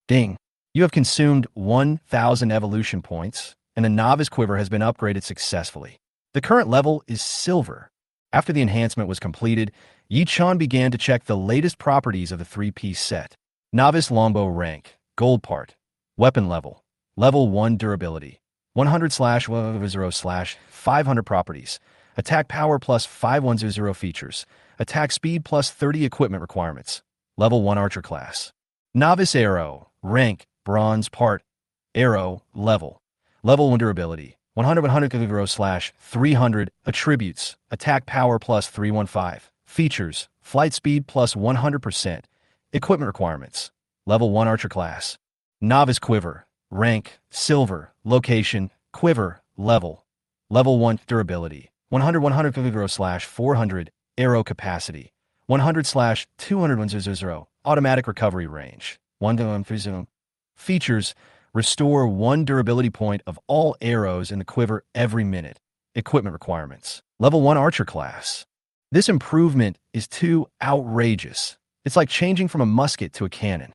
Ding! You have consumed 1,000 evolution points, and the novice quiver has been upgraded successfully. The current level is silver. After the enhancement was completed, Yichun began to check the latest properties of the 3-piece set. Novice longbow rank, gold part, weapon level, level 1 durability, 100/500 properties, attack power plus 5100 features, attack speed plus 30 equipment requirements, level 1 archer class. Novice arrow, rank, bronze part, arrow, level 1 durability, 100/300 attributes, attack power plus 315, features, flight speed plus 100%, equipment requirements, level 1 archer class. Novice quiver, rank, silver, location, quiver, level 1 durability, 100/400 arrow capacity, 100/200 automatic recovery range, 1 features, restore 1 durability point of all arrows in the quiver every minute. Equipment requirements: level 1 archer class. This improvement is too outrageous. It's like changing from a musket to a cannon.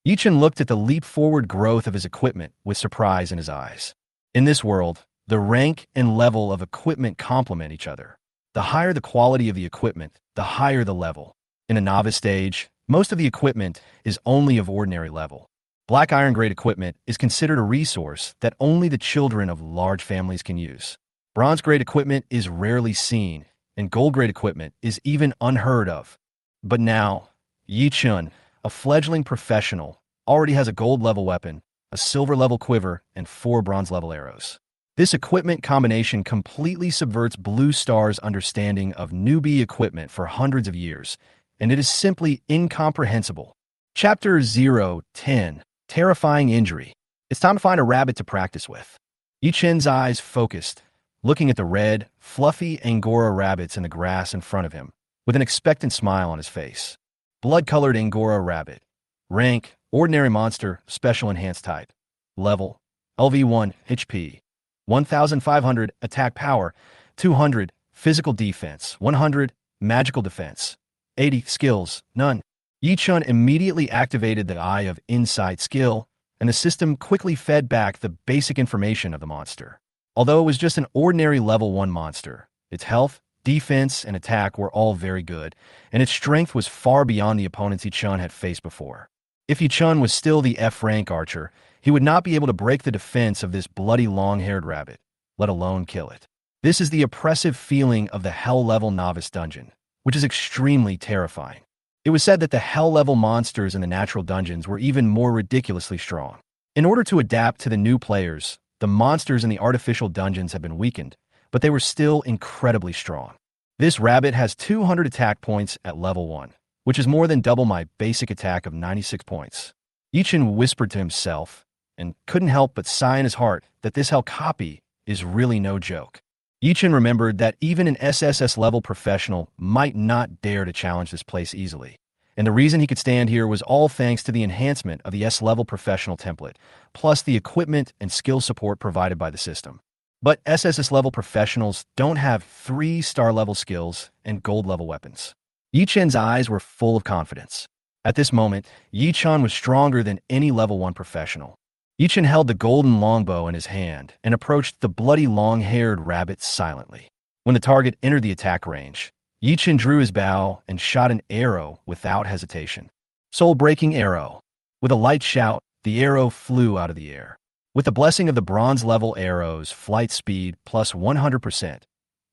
Yichun looked at the leap-forward growth of his equipment with surprise in his eyes. In this world, the rank and level of equipment complement each other. The higher the quality of the equipment, the higher the level. In a novice stage, most of the equipment is only of ordinary level. Black iron grade equipment is considered a resource that only the children of large families can use. Bronze grade equipment is rarely seen, and gold grade equipment is even unheard of. But now, Yichun, a fledgling professional, already has a gold level weapon, a silver level quiver, and 4 bronze level arrows. This equipment combination completely subverts Blue Star's understanding of newbie equipment for hundreds of years, and it is simply incomprehensible. Chapter 010, Terrifying Injury. It's time to find a rabbit to practice with. Yichun's eyes focused, looking at the red, fluffy Angora rabbits in the grass in front of him, with an expectant smile on his face. Blood-colored Angora rabbit. Rank, ordinary monster, special enhanced type. Level, LV1, HP. 1,500 attack power, 200 physical defense, 100 magical defense, 80 skills, none. Yichun immediately activated the Eye of Insight skill, and the system quickly fed back the basic information of the monster. Although it was just an ordinary level 1 monster, its health, defense, and attack were all very good, and its strength was far beyond the opponents Yichun had faced before. If Yichun was still the F-rank archer, he would not be able to break the defense of this bloody long-haired rabbit. let alone kill it. This is the oppressive feeling of the Hell-level novice dungeon, which is extremely terrifying. It was said that the Hell-level monsters in the natural dungeons were even more ridiculously strong. In order to adapt to the new players, the monsters in the artificial dungeons have been weakened, but they were still incredibly strong. This rabbit has 200 attack points at level 1, which is more than double my basic attack of 96 points. Yichin whispered to himself, and couldn't help but sigh in his heart that this hell copy is really no joke. Yichin remembered that even an SSS-level professional might not dare to challenge this place easily, and the reason he could stand here was all thanks to the enhancement of the S-level professional template, plus the equipment and skill support provided by the system. But SSS-level professionals don't have 3-star level skills and gold-level weapons. Yichin's eyes were full of confidence. At this moment, Yichin was stronger than any level 1 professional. Yichin held the golden longbow in his hand and approached the bloody long-haired rabbit silently. When the target entered the attack range, Yichin drew his bow and shot an arrow without hesitation. Soul-breaking arrow. With a light shout, the arrow flew out of the air. With the blessing of the bronze-level arrow's flight speed plus 100%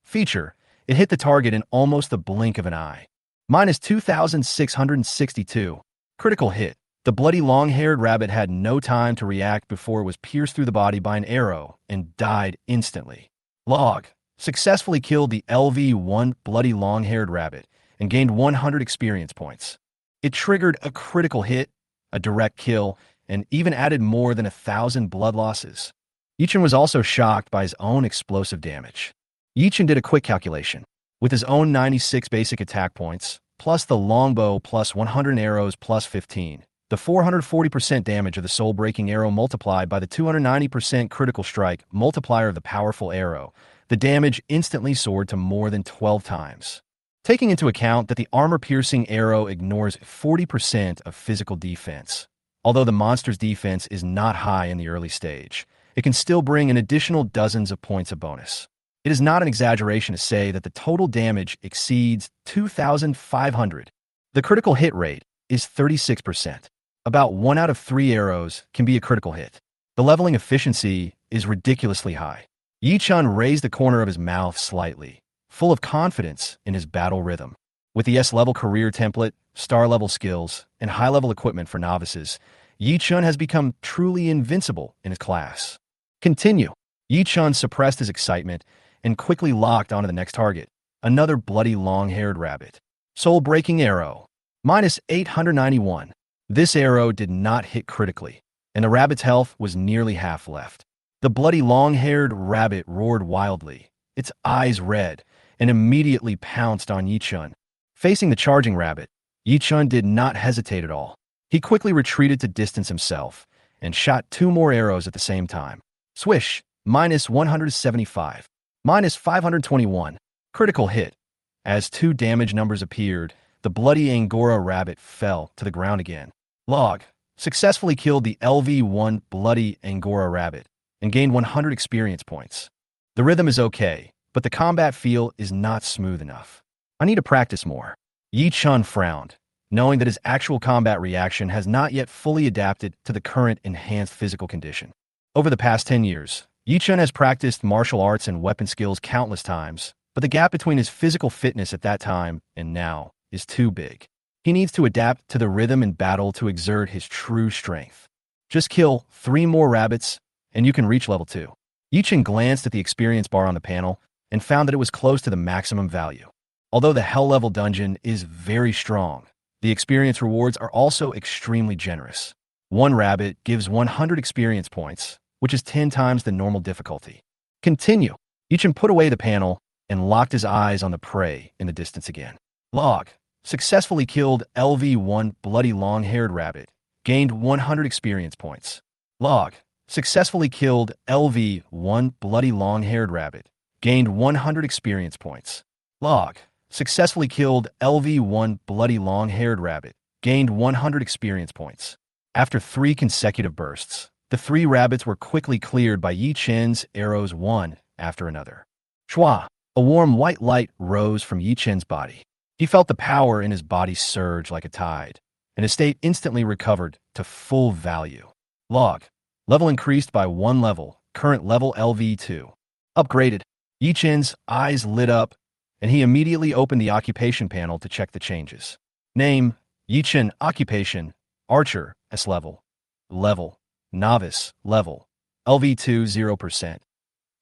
feature, it hit the target in almost the blink of an eye. Minus 2,662. Critical hit. The bloody long-haired rabbit had no time to react before it was pierced through the body by an arrow and died instantly. Log. Successfully killed the LV-1 bloody long-haired rabbit and gained 100 experience points. It triggered a critical hit, a direct kill, and even added more than 1,000 blood losses. Yichin was also shocked by his own explosive damage. Yichin did a quick calculation. With his own 96 basic attack points, plus the longbow plus 100 arrows plus 15, the 440% damage of the soul-breaking arrow multiplied by the 290% critical strike multiplier of the powerful arrow, the damage instantly soared to more than 12 times. Taking into account that the armor-piercing arrow ignores 40% of physical defense, although the monster's defense is not high in the early stage, it can still bring an additional dozens of points of bonus. It is not an exaggeration to say that the total damage exceeds 2,500. The critical hit rate is 36%. About 1 out of 3 arrows can be a critical hit. The leveling efficiency is ridiculously high. Yichin raised the corner of his mouth slightly, full of confidence in his battle rhythm. With the S-level career template, star-level skills, and high-level equipment for novices, Yichin has become truly invincible in his class. Continue. Yichin suppressed his excitement and quickly locked onto the next target, another bloody long-haired rabbit. Soul-breaking arrow. Minus 891. This arrow did not hit critically, and the rabbit's health was nearly half left. The bloody long-haired rabbit roared wildly, its eyes red, and immediately pounced on Yichin. Facing the charging rabbit, Yichin did not hesitate at all. He quickly retreated to distance himself and shot 2 more arrows at the same time. Swish. Minus 175. Minus 521. Critical hit. As 2 damage numbers appeared, the bloody Angora rabbit fell to the ground again. Log. Successfully killed the LV-1 bloody Angora rabbit and gained 100 experience points. The rhythm is okay, but the combat feel is not smooth enough. I need to practice more. Yichin frowned, knowing that his actual combat reaction has not yet fully adapted to the current enhanced physical condition. Over the past 10 years, Yichin has practiced martial arts and weapon skills countless times, but the gap between his physical fitness at that time and now is too big. He needs to adapt to the rhythm in battle to exert his true strength. Just kill 3 more rabbits, and you can reach level 2. Yichin glanced at the experience bar on the panel and found that it was close to the maximum value. Although the Hell-level dungeon is very strong, the experience rewards are also extremely generous. 1 rabbit gives 100 experience points, which is 10 times the normal difficulty. Continue. Yichin put away the panel and locked his eyes on the prey in the distance again. Log. Successfully killed LV-1 bloody long-haired rabbit. Gained 100 experience points. Log. Successfully killed LV-1 bloody long-haired rabbit. Gained 100 experience points. Log. Successfully killed LV-1 bloody long-haired rabbit. Gained 100 experience points. After 3 consecutive bursts, the 3 rabbits were quickly cleared by Yichin's arrows one after another. Shwa. A warm white light rose from Yichin's body. He felt the power in his body surge like a tide, and his state instantly recovered to full value. Log. Level increased by 1 level, current level LV2. Upgraded. Yi Chen's eyes lit up, and he immediately opened the occupation panel to check the changes. Name, Yi Chen. Occupation, Archer, S level. Level, Novice, level. LV2 0%.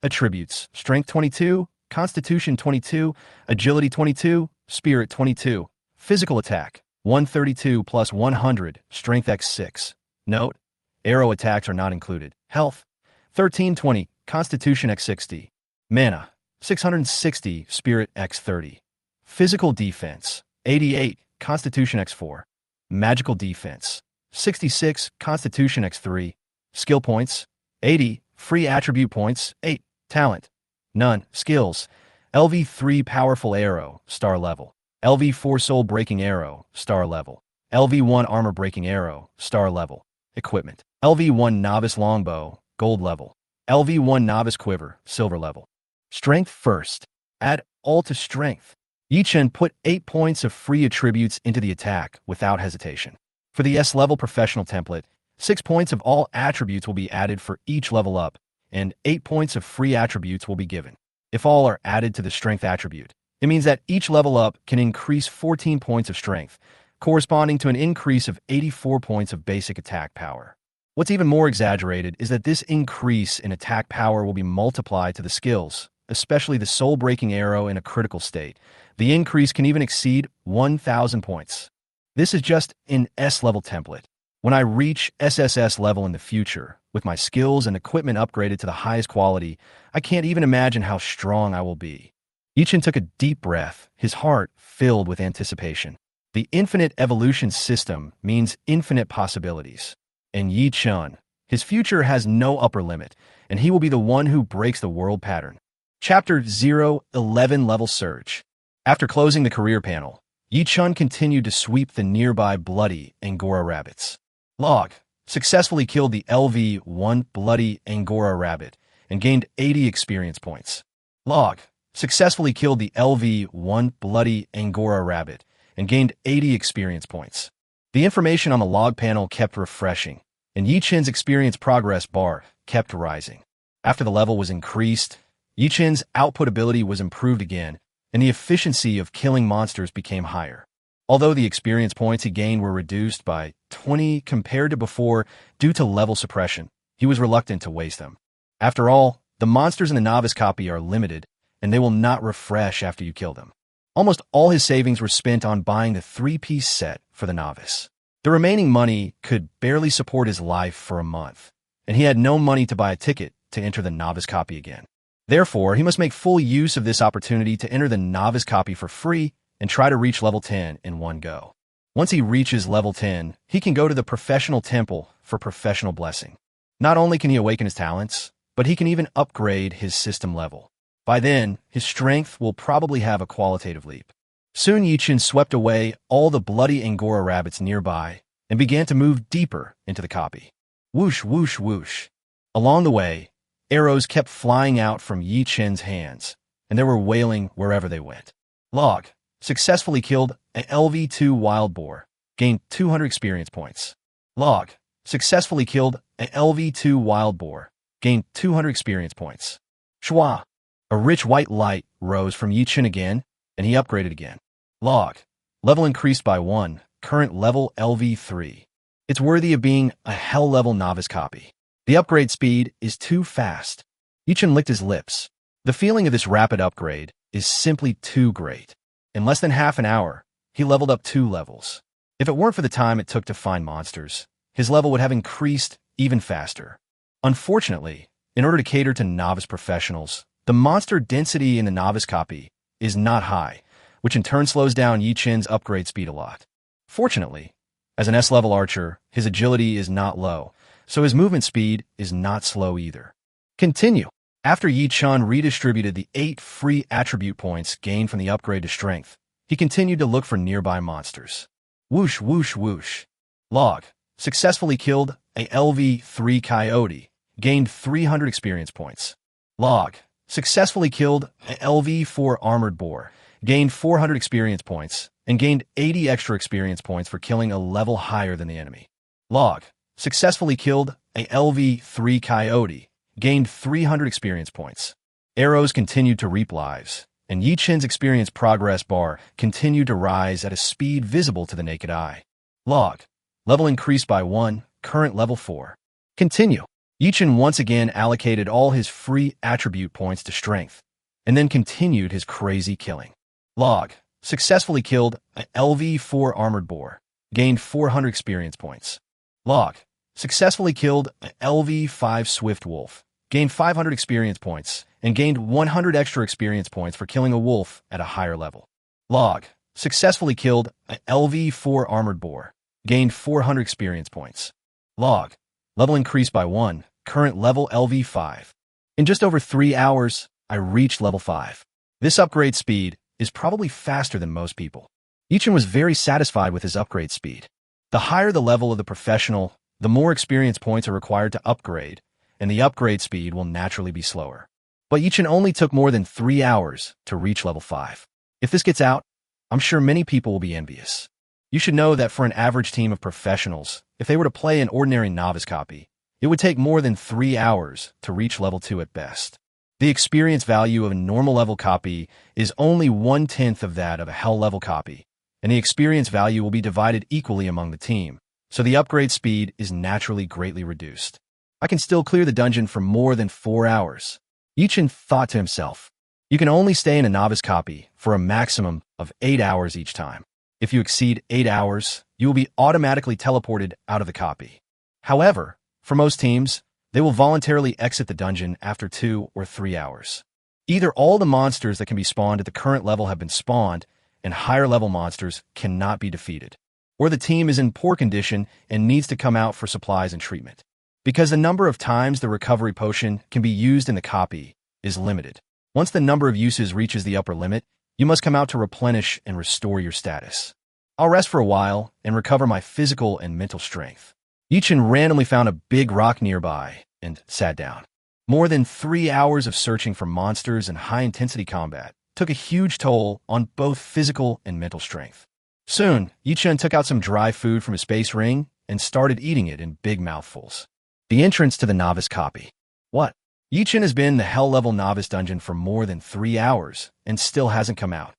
Attributes, Strength 22, Constitution 22, Agility 22, Spirit 22. Physical attack, 132 plus 100, Strength x6. Note, arrow attacks are not included. Health, 1320, Constitution x60. Mana, 660, Spirit x30. Physical defense, 88, Constitution x4. Magical defense, 66, Constitution x3. Skill points, 80, free attribute points, 8, talent, none, skills, LV3 powerful arrow, star level, LV4 soul breaking arrow, star level, LV1 armor breaking arrow, star level, equipment, LV1 novice longbow, gold level, LV1 novice quiver, silver level. Strength first, add all to strength. Yi Chen put 8 points of free attributes into the attack without hesitation. For the S-level professional template, 6 points of all attributes will be added for each level up, and 8 points of free attributes will be given. If all are added to the strength attribute, it means that each level up can increase 14 points of strength, corresponding to an increase of 84 points of basic attack power. What's even more exaggerated is that this increase in attack power will be multiplied to the skills, especially the soul-breaking arrow in a critical state. The increase can even exceed 1,000 points. This is just an S-level template. When I reach SSS level in the future, with my skills and equipment upgraded to the highest quality, I can't even imagine how strong I will be. Yi Chen took a deep breath, his heart filled with anticipation. The infinite evolution system means infinite possibilities. And Yi Chen, his future has no upper limit, and he will be the one who breaks the world pattern. Chapter 011 Level Surge. After closing the career panel, Yi Chen continued to sweep the nearby bloody Angora rabbits. Log, successfully killed the LV1 bloody Angora rabbit and gained 80 experience points. Log, successfully killed the LV1 bloody Angora rabbit and gained 80 experience points. The information on the log panel kept refreshing, and Yi Chen's experience progress bar kept rising. After the level was increased, Yi Chen's output ability was improved again, and the efficiency of killing monsters became higher. Although the experience points he gained were reduced by 20 compared to before due to level suppression, he was reluctant to waste them. After all, the monsters in the novice copy are limited, and they will not refresh after you kill them. Almost all his savings were spent on buying the 3-piece set for the novice. The remaining money could barely support his life for a month, and he had no money to buy a ticket to enter the novice copy again. Therefore, he must make full use of this opportunity to enter the novice copy for free and try to reach level 10 in one go. Once he reaches level 10, he can go to the professional temple for professional blessing. Not only can he awaken his talents, but he can even upgrade his system level. By then, his strength will probably have a qualitative leap. Soon Yi Chen swept away all the bloody Angora rabbits nearby and began to move deeper into the copy. Whoosh, whoosh, whoosh. Along the way, arrows kept flying out from Yi Chen's hands, and they were wailing wherever they went. Log, successfully killed a LV2 wild boar, gained 200 experience points. Log, successfully killed a LV2 wild boar, gained 200 experience points. Shwa, a rich white light rose from Yi Chen again, and he upgraded again. Log, level increased by 1, current level LV3. It's worthy of being a hell-level novice copy. The upgrade speed is too fast. Yi Chen licked his lips. The feeling of this rapid upgrade is simply too great. In less than half an hour, he leveled up 2 levels. If it weren't for the time it took to find monsters, his level would have increased even faster. Unfortunately, in order to cater to novice professionals, the monster density in the novice copy is not high, which in turn slows down Yi Chen's upgrade speed a lot. Fortunately, as an S-level archer, his agility is not low, so his movement speed is not slow either. Continue. After Yi Chen redistributed the 8 free attribute points gained from the upgrade to strength, he continued to look for nearby monsters. Whoosh, whoosh, whoosh. Log, successfully killed a LV3 coyote, gained 300 experience points. Log, successfully killed a LV4 armored boar, gained 400 experience points, and gained 80 extra experience points for killing a level higher than the enemy. Log, successfully killed a LV3 coyote, gained 300 experience points. Arrows continued to reap lives, and Yi Chen's experience progress bar continued to rise at a speed visible to the naked eye. Log. Level increased by 1, current level 4. Continue. Yi Chen once again allocated all his free attribute points to strength, and then continued his crazy killing. Log. Successfully killed an LV-4 armored boar. Gained 400 experience points. Log. Successfully killed an LV-5 swift wolf. Gained 500 experience points, and gained 100 extra experience points for killing a wolf at a higher level. Log. Successfully killed an LV-4 armored boar. Gained 400 experience points. Log. Level increased by 1, current level LV-5. In just over 3 hours, I reached level 5. This upgrade speed is probably faster than most people. Yi Chen was very satisfied with his upgrade speed. The higher the level of the professional, the more experience points are required to upgrade, and the upgrade speed will naturally be slower. But Yi Chen only took more than 3 hours to reach level 5. If this gets out, I'm sure many people will be envious. You should know that for an average team of professionals, if they were to play an ordinary novice copy, it would take more than 3 hours to reach level 2 at best. The experience value of a normal level copy is only 1/10 of that of a hell level copy, and the experience value will be divided equally among the team, so the upgrade speed is naturally greatly reduced. I can still clear the dungeon for more than 4 hours. Yi Chen thought to himself, you can only stay in a novice copy for a maximum of 8 hours each time. If you exceed 8 hours, you will be automatically teleported out of the copy. However, for most teams, they will voluntarily exit the dungeon after 2 or 3 hours. Either all the monsters that can be spawned at the current level have been spawned, and higher level monsters cannot be defeated, or the team is in poor condition and needs to come out for supplies and treatment. Because the number of times the recovery potion can be used in the copy is limited. Once the number of uses reaches the upper limit, you must come out to replenish and restore your status. I'll rest for a while and recover my physical and mental strength. Yi Chen randomly found a big rock nearby and sat down. More than 3 hours of searching for monsters and high-intensity combat took a huge toll on both physical and mental strength. Soon, Yi Chen took out some dry food from his space ring and started eating it in big mouthfuls. The entrance to the novice copy. What? Yi Chen has been in the hell level novice dungeon for more than 3 hours and still hasn't come out.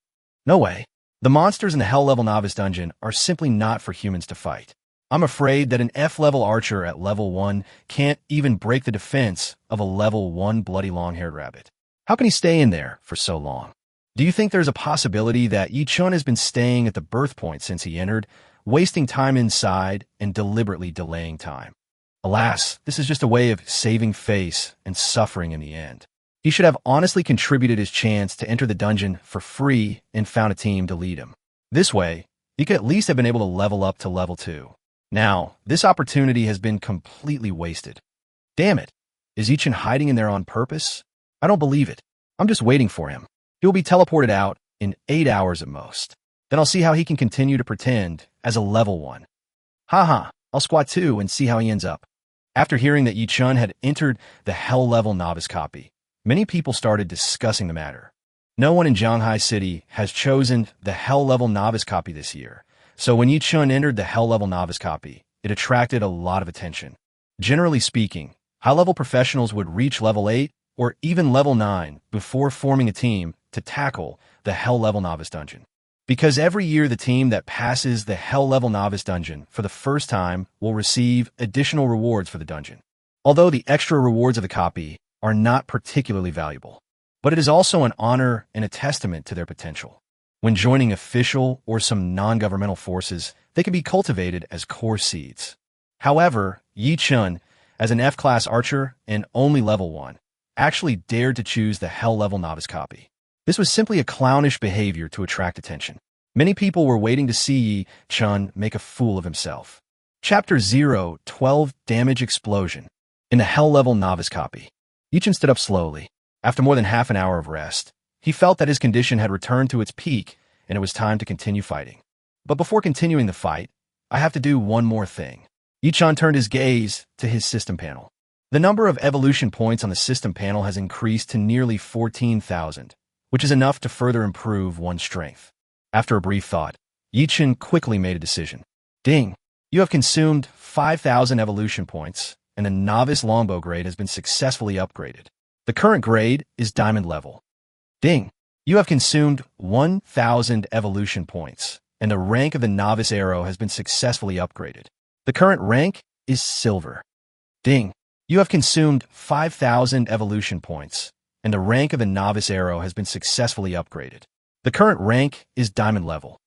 No way. The monsters in the hell level novice dungeon are simply not for humans to fight. I'm afraid that an F-level archer at level 1 can't even break the defense of a level 1 bloody long-haired rabbit. How can he stay in there for so long? Do you think there's a possibility that Yi Chen has been staying at the birth point since he entered, wasting time inside and deliberately delaying time? Alas, this is just a way of saving face and suffering in the end. He should have honestly contributed his chance to enter the dungeon for free and found a team to lead him. This way, he could at least have been able to level up to level 2. Now, this opportunity has been completely wasted. Damn it. Is Yi Chen hiding in there on purpose? I don't believe it. I'm just waiting for him. He'll be teleported out in 8 hours at most. Then I'll see how he can continue to pretend as a level 1. Haha, I'll squat 2 and see how he ends up. After hearing that Yi Chen had entered the hell level novice copy, many people started discussing the matter. No one in Shanghai City has chosen the hell level novice copy this year, so when Yi Chen entered the hell level novice copy, it attracted a lot of attention. Generally speaking, high-level professionals would reach level 8 or even level 9 before forming a team to tackle the hell level novice dungeon. Because every year the team that passes the hell level novice dungeon for the first time will receive additional rewards for the dungeon. Although the extra rewards of the copy are not particularly valuable, but it is also an honor and a testament to their potential. When joining official or some non-governmental forces, they can be cultivated as core seeds. However, Yi Chen, as an F-class archer and only level 1, actually dared to choose the hell level novice copy. This was simply a clownish behavior to attract attention. Many people were waiting to see Yi Chen make a fool of himself. Chapter 0:12 Damage Explosion. In the hell level novice copy, Yi Chen stood up slowly. After more than half an hour of rest, he felt that his condition had returned to its peak and it was time to continue fighting. But before continuing the fight, I have to do one more thing. Yi Chen turned his gaze to his system panel. The number of evolution points on the system panel has increased to nearly 14,000, which is enough to further improve one's strength. After a brief thought, Yi Chen quickly made a decision. Ding! You have consumed 5,000 evolution points, and the novice longbow grade has been successfully upgraded. The current grade is diamond level. Ding! You have consumed 1,000 evolution points, and the rank of the novice arrow has been successfully upgraded. The current rank is silver. Ding! You have consumed 5,000 evolution points, and the rank of the novice arrow has been successfully upgraded. The current rank is diamond level.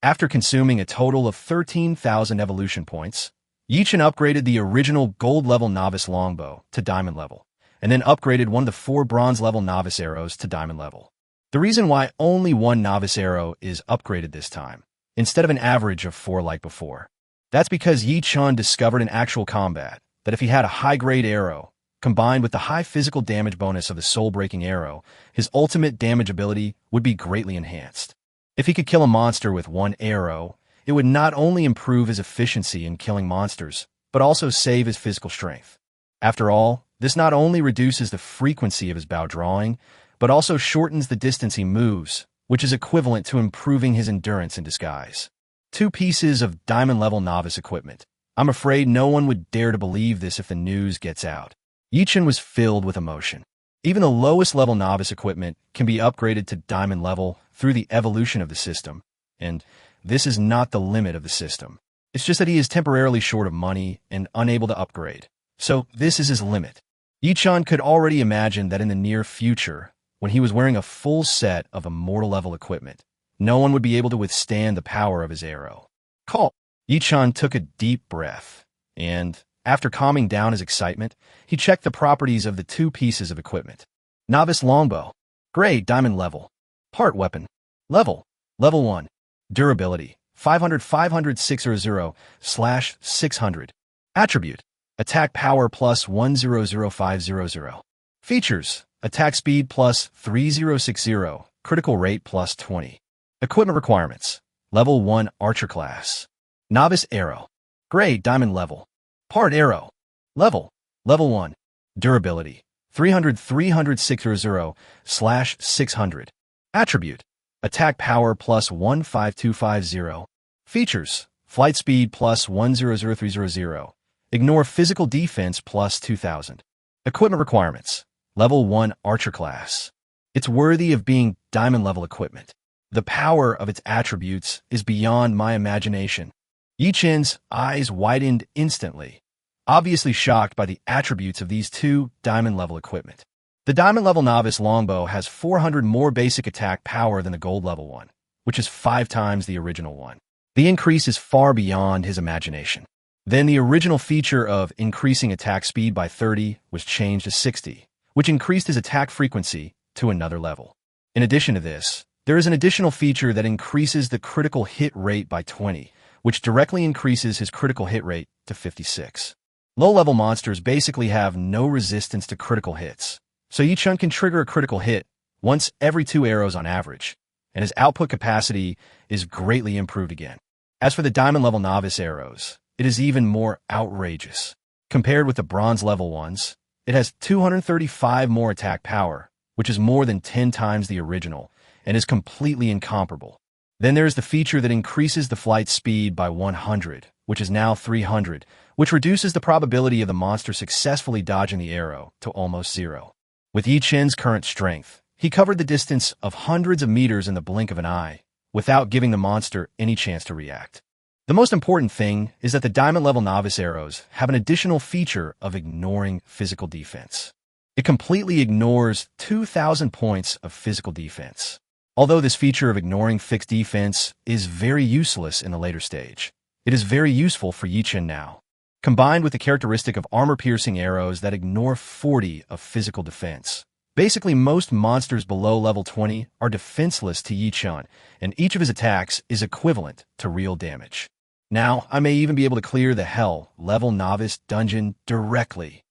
After consuming a total of 13,000 evolution points, Yichin upgraded the original gold level novice longbow to diamond level, and then upgraded one of the 4 bronze level novice arrows to diamond level. The reason why only one novice arrow is upgraded this time, instead of an average of 4 like before, that's because Yichin discovered in actual combat that if he had a high-grade arrow, combined with the high physical damage bonus of the soul-breaking arrow, his ultimate damage ability would be greatly enhanced. If he could kill a monster with one arrow, it would not only improve his efficiency in killing monsters, but also save his physical strength. After all, this not only reduces the frequency of his bow drawing, but also shortens the distance he moves, which is equivalent to improving his endurance in disguise. 2 pieces of diamond-level novice equipment. I'm afraid no one would dare to believe this if the news gets out. Yichin was filled with emotion. Even the lowest-level novice equipment can be upgraded to diamond level through the evolution of the system, and this is not the limit of the system. It's just that he is temporarily short of money and unable to upgrade. So this is his limit. Yichin could already imagine that in the near future, when he was wearing a full set of immortal level equipment, no one would be able to withstand the power of his arrow. Call. Yichin took a deep breath, and after calming down his excitement, he checked the properties of the 2 pieces of equipment. Novice longbow. Grade diamond level. Part weapon. Level 1. Durability 500/600/600. Attribute. Attack power plus 100500. Features. Attack speed plus 3060. Critical rate plus 20. Equipment requirements. Level 1 archer class. Novice arrow. Grade diamond level. Part arrow. Level 1. Durability 300/600/600. Attribute. Attack power plus 15250. Features. Flight speed plus 100300. Ignore physical defense plus 2000. Equipment requirements. Level 1 archer class. It's worthy of being diamond level equipment. The power of its attributes is beyond my imagination. Yichin's eyes widened instantly, obviously shocked by the attributes of these 2 diamond level equipment. The diamond level novice longbow has 400 more basic attack power than the gold level one, which is 5 times the original one. The increase is far beyond his imagination. Then the original feature of increasing attack speed by 30 was changed to 60, which increased his attack frequency to another level. In addition to this, there is an additional feature that increases the critical hit rate by 20, which directly increases his critical hit rate to 56. Low-level monsters basically have no resistance to critical hits, so Yichin can trigger a critical hit once every 2 arrows on average, and his output capacity is greatly improved again. As for the diamond-level novice arrows, it is even more outrageous. Compared with the bronze-level ones, it has 235 more attack power, which is more than 10 times the original, and is completely incomparable. Then there is the feature that increases the flight speed by 100, which is now 300, which reduces the probability of the monster successfully dodging the arrow to almost 0. With Yichin's current strength, he covered the distance of hundreds of meters in the blink of an eye, without giving the monster any chance to react. The most important thing is that the diamond-level novice arrows have an additional feature of ignoring physical defense. It completely ignores 2,000 points of physical defense. Although this feature of ignoring fixed defense is very useless in the later stage, it is very useful for Yichin now. Combined with the characteristic of armor-piercing arrows that ignore 40 of physical defense. Basically, most monsters below level 20 are defenseless to Yichin, and each of his attacks is equivalent to real damage. Now, I may even be able to clear the Hell level novice dungeon directly.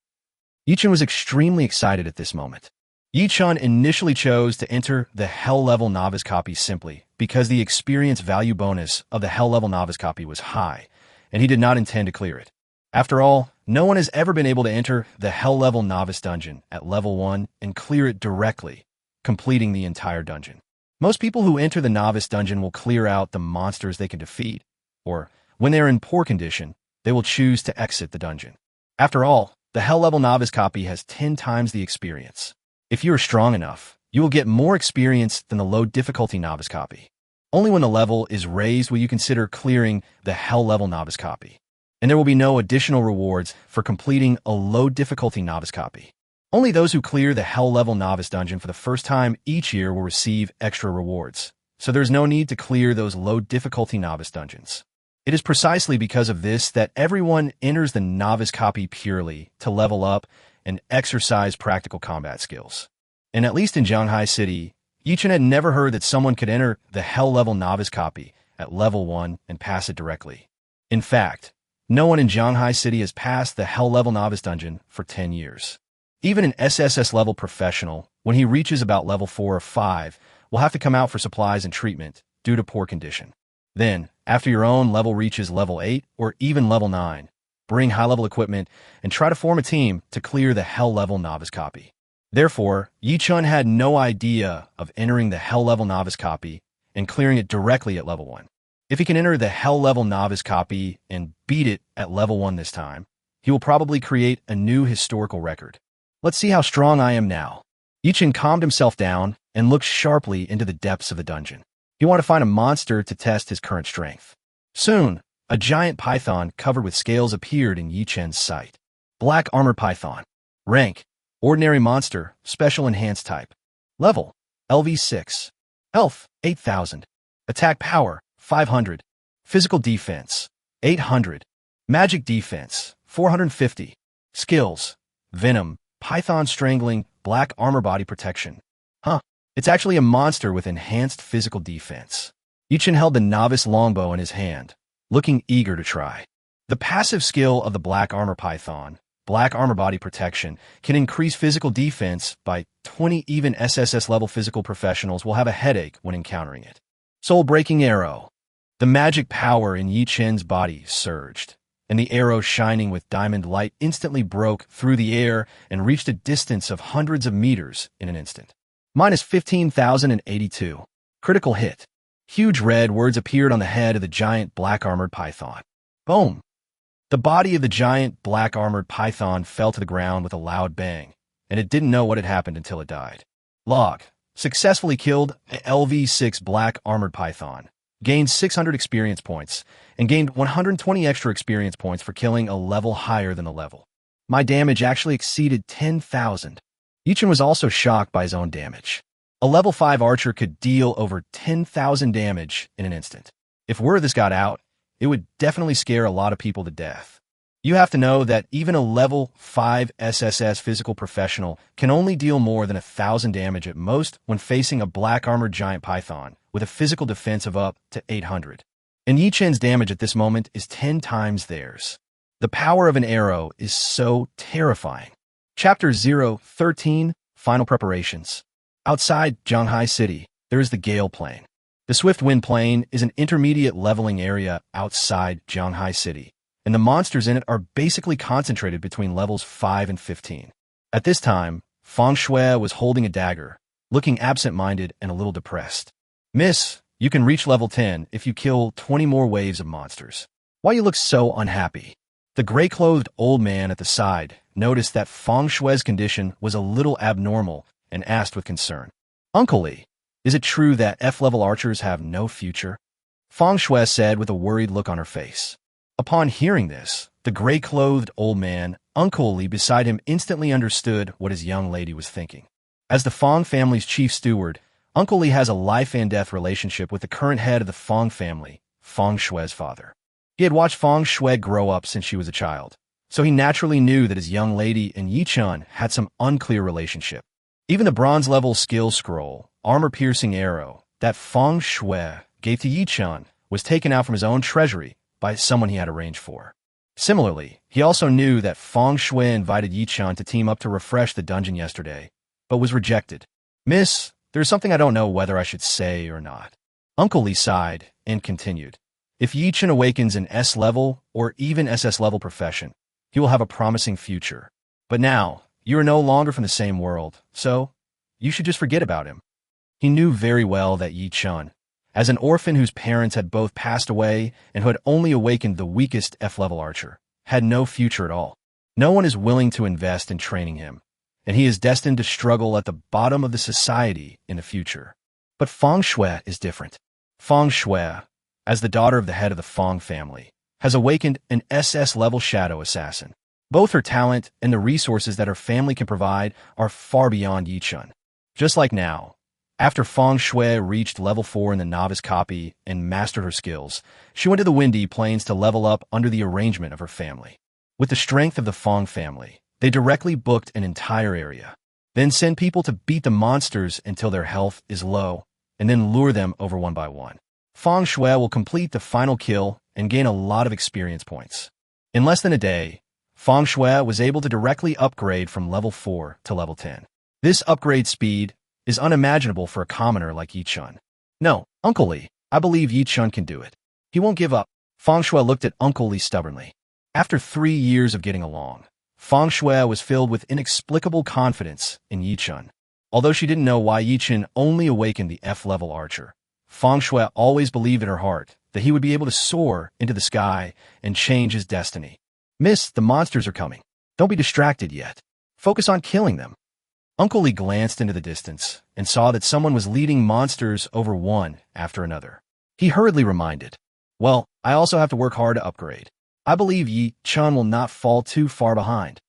Yichin was extremely excited at this moment. Yichin initially chose to enter the Hell level novice copy simply because the experience value bonus of the Hell level novice copy was high, and he did not intend to clear it. After all, no one has ever been able to enter the Hell level novice dungeon at level 1 and clear it directly, completing the entire dungeon. Most people who enter the novice dungeon will clear out the monsters they can defeat, or when they are in poor condition, they will choose to exit the dungeon. After all, the Hell level novice copy has 10 times the experience. If you are strong enough, you will get more experience than the low difficulty novice copy. Only when the level is raised will you consider clearing the hell level novice copy. And there will be no additional rewards for completing a low difficulty novice copy. Only those who clear the hell level novice dungeon for the first time each year will receive extra rewards. So there's no need to clear those low difficulty novice dungeons. It is precisely because of this that everyone enters the novice copy purely to level up and exercise practical combat skills. And at least in Shanghai City, Yichen had never heard that someone could enter the hell level novice copy at level 1 and pass it directly. In fact, no one in Shanghai City has passed the hell level novice dungeon for 10 years. Even an SSS level professional, when he reaches about level 4 or 5, will have to come out for supplies and treatment due to poor condition. Then, after your own level reaches level 8 or even level 9, bring high-level equipment and try to form a team to clear the hell level novice copy. Therefore, Yichun had no idea of entering the hell level novice copy and clearing it directly at level 1. If he can enter the hell level novice copy and beat it at level 1 this time, he will probably create a new historical record. Let's see how strong I am now. Yichen calmed himself down and looked sharply into the depths of the dungeon. He wanted to find a monster to test his current strength. Soon, a giant python covered with scales appeared in Yichen's sight. Black armored python. Rank: ordinary monster, special enhanced type. Level: LV6. Health: 8,000. Attack power: 500. Physical defense: 800. Magic defense: 450. Skills: venom, python strangling, black armor body protection. It's actually a monster with enhanced physical defense. Yichen held the novice longbow in his hand, looking eager to try. The passive skill of the black armor python, black armor body protection, can increase physical defense by 20. Even SSS level physical professionals will have a headache when encountering it. Soul-breaking arrow. The magic power in Yichen's body surged, and the arrow shining with diamond light instantly broke through the air and reached a distance of hundreds of meters in an instant. Minus 15,082. Critical hit. Huge red words appeared on the head of the giant black-armored python. Boom! The body of the giant black-armored python fell to the ground with a loud bang, and it didn't know what had happened until it died. Log. Successfully killed a LV6 black-armored python. Gained 600 experience points, and gained 120 extra experience points for killing a level higher than the level. My damage actually exceeded 10,000. Yichen was also shocked by his own damage. A level 5 archer could deal over 10,000 damage in an instant. If word of this got out, it would definitely scare a lot of people to death. You have to know that even a level 5 SSS physical professional can only deal more than 1,000 damage at most when facing a black-armored giant python with a physical defense of up to 800. And Yichen's damage at this moment is 10 times theirs. The power of an arrow is so terrifying. Chapter 013, Final Preparations. Outside Shanghai City, there is the Gale Plain. The Swift Wind Plain is an intermediate leveling area outside Shanghai City, and the monsters in it are basically concentrated between levels 5 and 15. At this time, Feng Shui was holding a dagger, looking absent-minded and a little depressed. Miss, you can reach level 10 if you kill 20 more waves of monsters. Why you look so unhappy? The gray-clothed old man at the side noticed that Feng Shui's condition was a little abnormal and asked with concern, Uncle Li, is it true that F-level archers have no future? Feng Shui said with a worried look on her face. Upon hearing this, the gray-clothed old man, Uncle Li, beside him instantly understood what his young lady was thinking. As the Feng family's chief steward, Uncle Li has a life-and-death relationship with the current head of the Feng family, Feng Shui's father. He had watched Feng Shui grow up since she was a child, so he naturally knew that his young lady and Yichun had some unclear relationship. Even the bronze-level skill scroll, armor-piercing arrow, that Feng Shui gave to Yichun was taken out from his own treasury by someone he had arranged for. Similarly, he also knew that Feng Shui invited Yichun to team up to refresh the dungeon yesterday, but was rejected. Miss, there's something I don't know whether I should say or not. Uncle Li sighed and continued. If Yichun awakens an S-level or even SS-level profession, he will have a promising future. But now, you are no longer from the same world, so you should just forget about him. He knew very well that Yichun, as an orphan whose parents had both passed away and who had only awakened the weakest F-level archer, had no future at all. No one is willing to invest in training him, and he is destined to struggle at the bottom of the society in the future. But Feng Shui is different. Feng Shui, as the daughter of the head of the Feng family, has awakened an SS-level shadow assassin. Both her talent and the resources that her family can provide are far beyond Yichun. Just like now, after Feng Shui reached level 4 in the novice copy and mastered her skills, she went to the Windy Plains to level up under the arrangement of her family. With the strength of the Feng family, they directly booked an entire area, then send people to beat the monsters until their health is low, and then lure them over one by one. Feng Shui will complete the final kill and gain a lot of experience points. In less than a day, Feng Shui was able to directly upgrade from level 4 to level 10. This upgrade speed is unimaginable for a commoner like Yichun. No, Uncle Li, I believe Yichun can do it. He won't give up. Feng Shui looked at Uncle Li stubbornly. After 3 years of getting along, Feng Shui was filled with inexplicable confidence in Yichun. Although she didn't know why Yichun only awakened the F-level archer, Feng Shui always believed in her heart that he would be able to soar into the sky and change his destiny. Miss, the monsters are coming. Don't be distracted yet. Focus on killing them. Uncle Li glanced into the distance and saw that someone was leading monsters over one after another. He hurriedly reminded, well, I also have to work hard to upgrade. I believe Yi-chun will not fall too far behind.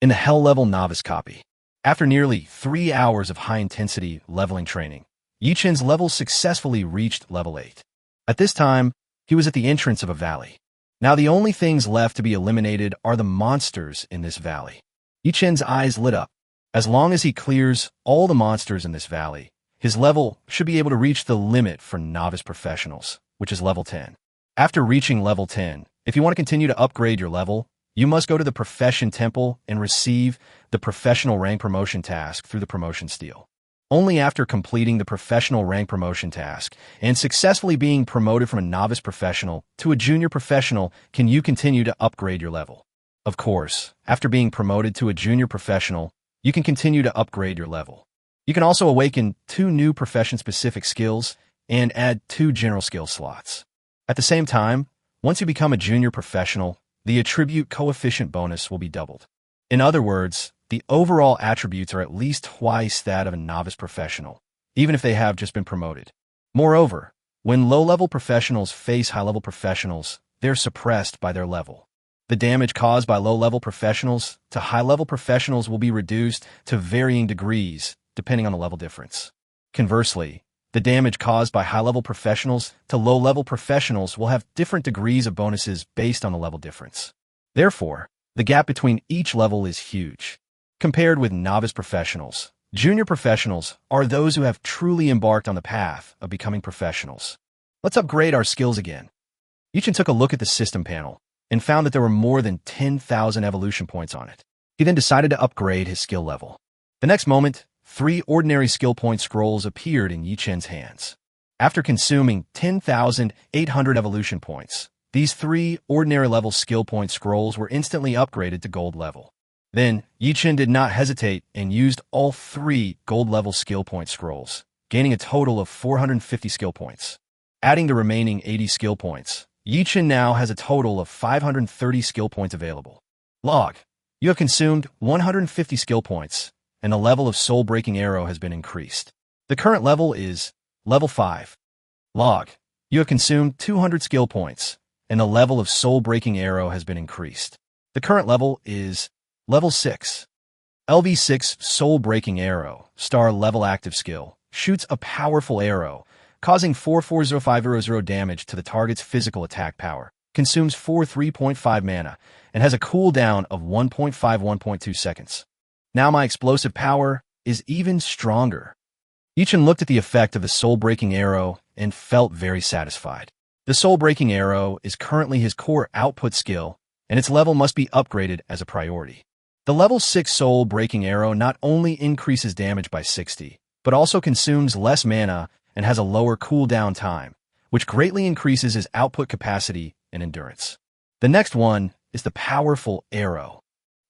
In the Hell-level novice copy, after nearly 3 hours of high-intensity leveling training, Yi-chun's level successfully reached level 8. At this time, he was at the entrance of a valley. Now the only things left to be eliminated are the monsters in this valley. Yi-chun's eyes lit up. As long as he clears all the monsters in this valley, his level should be able to reach the limit for novice professionals, which is level 10. After reaching level 10, if you want to continue to upgrade your level, you must go to the Profession Temple and receive the Professional Rank Promotion task through the Promotion Stele. Only after completing the Professional Rank Promotion task and successfully being promoted from a novice professional to a junior professional can you continue to upgrade your level. Of course, after being promoted to a junior professional, you can continue to upgrade your level. You can also awaken 2 new profession-specific skills and add 2 general skill slots. At the same time, once you become a junior professional, the attribute coefficient bonus will be doubled. In other words, the overall attributes are at least twice that of a novice professional, even if they have just been promoted. Moreover, when low-level professionals face high-level professionals, they're suppressed by their level. The damage caused by low-level professionals to high-level professionals will be reduced to varying degrees, depending on the level difference. Conversely, the damage caused by high-level professionals to low-level professionals will have different degrees of bonuses based on the level difference. Therefore, the gap between each level is huge. Compared with novice professionals, junior professionals are those who have truly embarked on the path of becoming professionals. Let's upgrade our skills again. Yichun took a look at the system panel and found that there were more than 10,000 evolution points on it. He then decided to upgrade his skill level. The next moment, 3 ordinary skill point scrolls appeared in Yichun's hands. After consuming 10,800 evolution points, these 3 ordinary level skill point scrolls were instantly upgraded to gold level. Then, Yichun did not hesitate and used all 3 gold level skill point scrolls, gaining a total of 450 skill points. Adding the remaining 80 skill points, Yichun now has a total of 530 skill points available. Log. You have consumed 150 skill points, and the level of soul-breaking arrow has been increased. The current level is level 5. Log. You have consumed 200 skill points, and the level of soul-breaking arrow has been increased. The current level is level 6. LV6 soul-breaking arrow, star level active skill, shoots a powerful arrow, causing 440500 damage to the target's physical attack power, consumes 3.5 mana, and has a cooldown of 1.5-1.2 seconds. Now my explosive power is even stronger. Yichun looked at the effect of the soul-breaking arrow and felt very satisfied. The soul-breaking arrow is currently his core output skill, and its level must be upgraded as a priority. The level 6 soul-breaking arrow not only increases damage by 60, but also consumes less mana and has a lower cooldown time, which greatly increases his output capacity and endurance. The next one is the powerful arrow.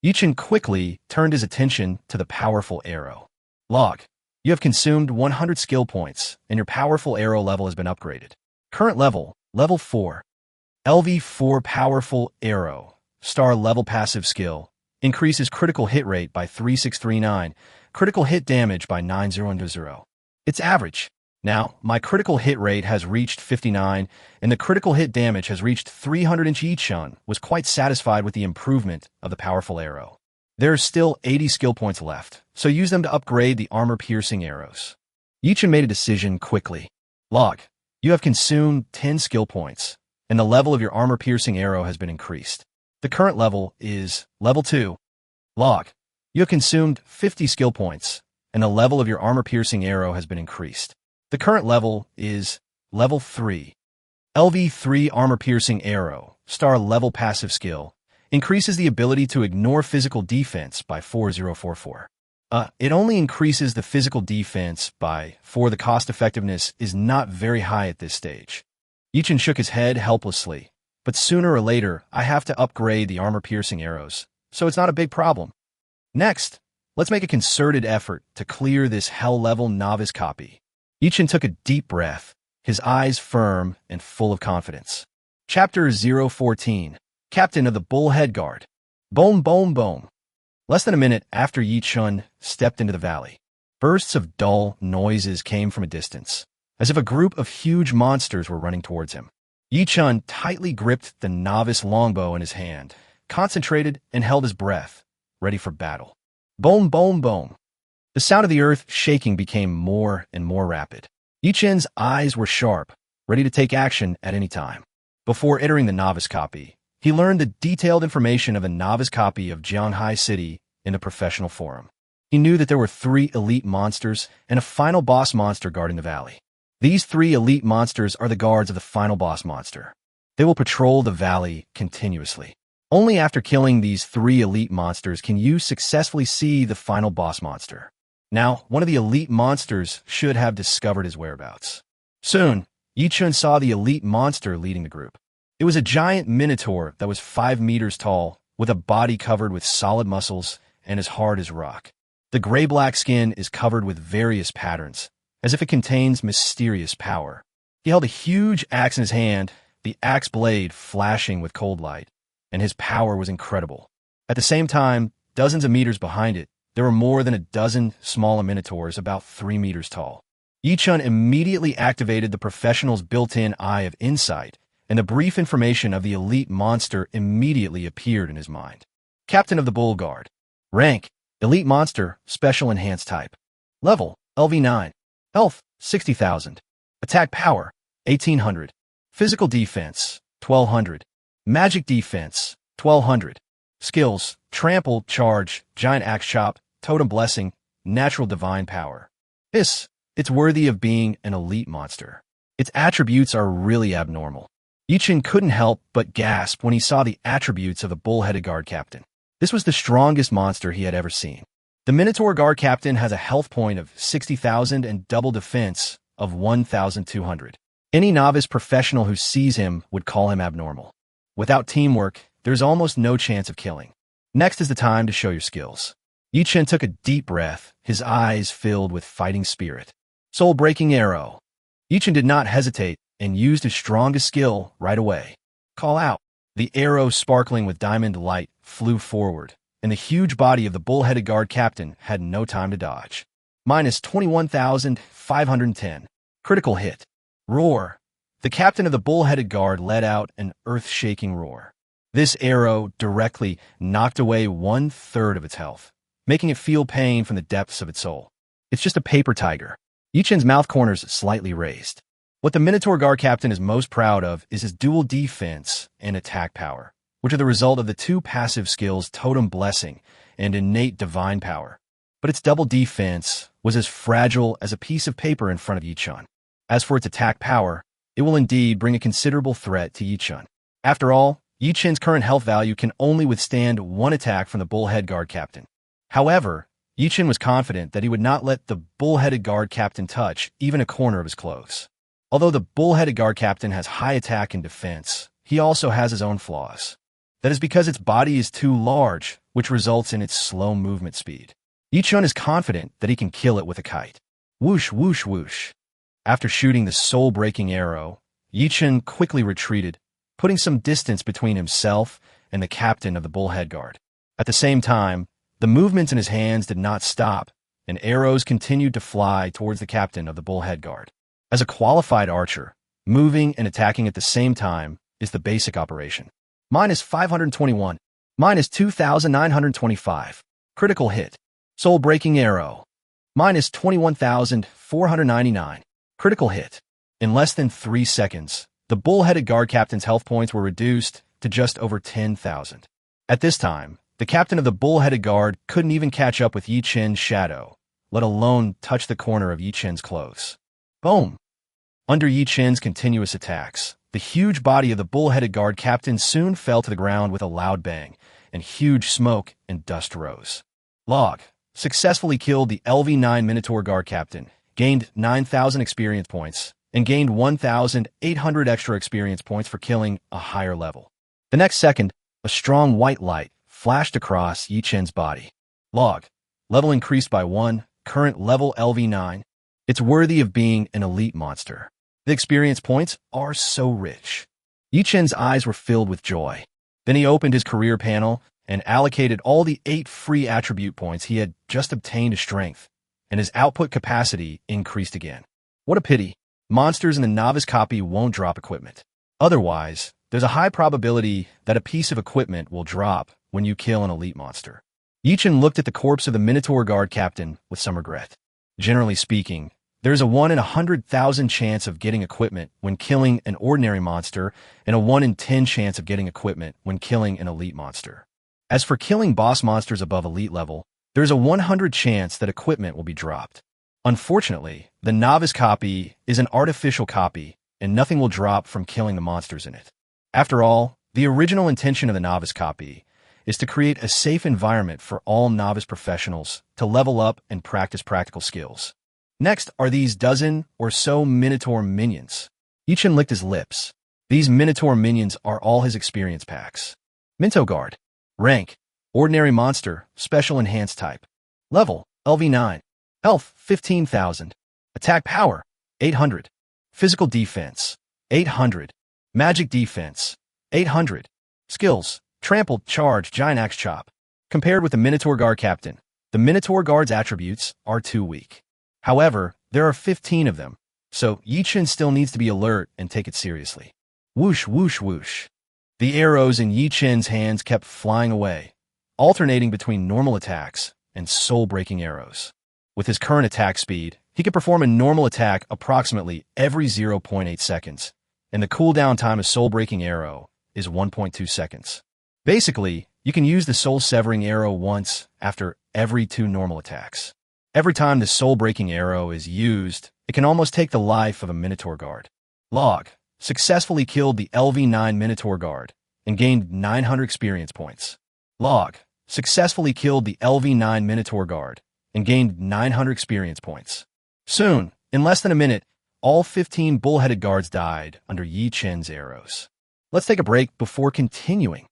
Yichun quickly turned his attention to the powerful arrow. Log. You have consumed 100 skill points, and your powerful arrow level has been upgraded. Current level, level 4. LV4 powerful arrow, star level passive skill, increases critical hit rate by 3639, critical hit damage by 9000. It's average. Now, my critical hit rate has reached 59, and the critical hit damage has reached 300. Yi-chan was quite satisfied with the improvement of the powerful arrow. There are still 80 skill points left, so use them to upgrade the armor-piercing arrows. Yi-chan made a decision quickly. Log, you have consumed 10 skill points, and the level of your armor-piercing arrow has been increased. The current level is level 2. Log, you have consumed 50 skill points, and the level of your armor-piercing arrow has been increased. The current level is level 3. LV3 armor-piercing arrow, star level passive skill, increases the ability to ignore physical defense by 4044. It only increases the physical defense by 4. The cost effectiveness is not very high at this stage. Yi-chan shook his head helplessly, but sooner or later I have to upgrade the armor-piercing arrows, so it's not a big problem. Next, let's make a concerted effort to clear this hell-level novice copy. Yi-chan took a deep breath, his eyes firm and full of confidence. Chapter 014, Captain of the Bullhead Guard. Boom, boom, boom. Less than a minute after Yi-chan stepped into the valley, bursts of dull noises came from a distance, as if a group of huge monsters were running towards him. Yi-chan tightly gripped the novice longbow in his hand, concentrated and held his breath, ready for battle. Boom, boom, boom. The sound of the earth shaking became more and more rapid. Yi-chan's eyes were sharp, ready to take action at any time. Before entering the novice copy, he learned the detailed information of a novice copy of Jianhai City in a professional forum. He knew that there were 3 elite monsters and a final boss monster guarding the valley. These 3 elite monsters are the guards of the final boss monster. They will patrol the valley continuously. Only after killing these 3 elite monsters can you successfully see the final boss monster. Now, one of the elite monsters should have discovered his whereabouts. Soon, Yi-chan saw the elite monster leading the group. It was a giant minotaur that was 5 meters tall, with a body covered with solid muscles and as hard as rock. The gray-black skin is covered with various patterns, as if it contains mysterious power. He held a huge axe in his hand, the axe blade flashing with cold light, and his power was incredible. At the same time, dozens of meters behind it, there were more than a dozen smaller minotaurs about 3 meters tall. Yi-chan immediately activated the professional's built-in eye of insight, and the brief information of the elite monster immediately appeared in his mind. Captain of the Bull Guard. Rank, Elite Monster, Special Enhanced Type. Level, LV9. Health, 60,000. Attack Power, 1800. Physical Defense, 1200. Magic Defense, 1200. Skills, Trample, Charge, Giant Axe Chop, Totem Blessing, Natural Divine Power. It's worthy of being an elite monster. Its attributes are really abnormal. Yi-chan couldn't help but gasp when he saw the attributes of the bull-headed guard captain. This was the strongest monster he had ever seen. The Minotaur guard captain has a health point of 60,000 and double defense of 1,200. Any novice professional who sees him would call him abnormal. Without teamwork, there's almost no chance of killing. Next is the time to show your skills. Yi-chan took a deep breath, his eyes filled with fighting spirit. Soul-breaking arrow. Yi-chan did not hesitate and used his strongest skill right away. Call out. The arrow, sparkling with diamond light, flew forward, and the huge body of the bull-headed guard captain had no time to dodge. Minus 21,510. Critical hit. Roar. The captain of the bull-headed guard let out an earth-shaking roar. This arrow directly knocked away 1/3 of its health, making it feel pain from the depths of its soul. It's just a paper tiger. Yi-chan's mouth corners slightly raised. What the Minotaur guard captain is most proud of is his dual defense and attack power, which are the result of the 2 passive skills Totem Blessing and Innate Divine Power. But its double defense was as fragile as a piece of paper in front of Yi-chan. As for its attack power, it will indeed bring a considerable threat to Yi-chan. After all, Yi-chan's current health value can only withstand 1 attack from the bullhead guard captain. However, Yi-chan was confident that he would not let the bull-headed guard captain touch even a corner of his clothes. Although the bull-headed guard captain has high attack and defense, he also has his own flaws. That is because its body is too large, which results in its slow movement speed. Yi-chan is confident that he can kill it with a kite. Whoosh, whoosh, whoosh. After shooting the soul-breaking arrow, Yi-chan quickly retreated, putting some distance between himself and the captain of the bullhead guard. At the same time, the movements in his hands did not stop, and arrows continued to fly towards the captain of the bullhead guard. As a qualified archer, moving and attacking at the same time is the basic operation. Minus 521. Minus 2,925. Critical hit. Soul-breaking arrow. Minus 21,499. Critical hit. In less than 3 seconds, the bullheaded guard captain's health points were reduced to just over 10,000. At this time, the captain of the bullheaded guard couldn't even catch up with Yi Chen's shadow, let alone touch the corner of Yi Chen's clothes. Boom! Under Yi Chen's continuous attacks, the huge body of the bullheaded guard captain soon fell to the ground with a loud bang, and huge smoke and dust rose. Log. Successfully killed the LV9 Minotaur guard captain, gained 9,000 experience points, and gained 1,800 extra experience points for killing a higher level. The next second, a strong white light flashed across Yi Chen's body. Log. Level increased by 1, current level LV9. It's worthy of being an elite monster. The experience points are so rich. Yi Chen's eyes were filled with joy. Then he opened his career panel and allocated all the 8 free attribute points he had just obtained to strength, and his output capacity increased again. What a pity. Monsters in the novice copy won't drop equipment. Otherwise, there's a high probability that a piece of equipment will drop when you kill an elite monster. Yi Chen looked at the corpse of the Minotaur guard captain with some regret. Generally speaking, there's a 1 in 100,000 chance of getting equipment when killing an ordinary monster and a 1 in 10 chance of getting equipment when killing an elite monster. As for killing boss monsters above elite level, there's a 100 chance that equipment will be dropped. Unfortunately, the novice copy is an artificial copy, and nothing will drop from killing the monsters in it. After all, the original intention of the novice copy is to create a safe environment for all novice professionals to level up and practice practical skills. Next are these dozen or so Minotaur minions. Yi Chen licked his lips. These Minotaur minions are all his experience packs. Minto Guard. Rank. Ordinary monster, special enhanced type. Level, LV9. Health, 15,000. Attack power, 800. Physical defense, 800. Magic defense, 800. Skills, trampled, charge, giant axe chop. Compared with the Minotaur Guard captain, the Minotaur Guard's attributes are too weak. However, there are 15 of them, so Yi Chen still needs to be alert and take it seriously. Whoosh, whoosh, whoosh. The arrows in Yi Chen's hands kept flying away, alternating between normal attacks and soul-breaking arrows. With his current attack speed, he could perform a normal attack approximately every 0.8 seconds, and the cooldown time of soul-breaking arrow is 1.2 seconds. Basically, you can use the soul-severing arrow once after every 2 normal attacks. Every time the soul-breaking arrow is used, it can almost take the life of a Minotaur Guard. Log. Successfully killed the LV9 Minotaur Guard and gained 900 experience points. Log. Successfully killed the LV9 Minotaur Guard and gained 900 experience points. Soon, in less than a minute, all 15 bullheaded guards died under Yi Chen's arrows. Let's take a break before continuing.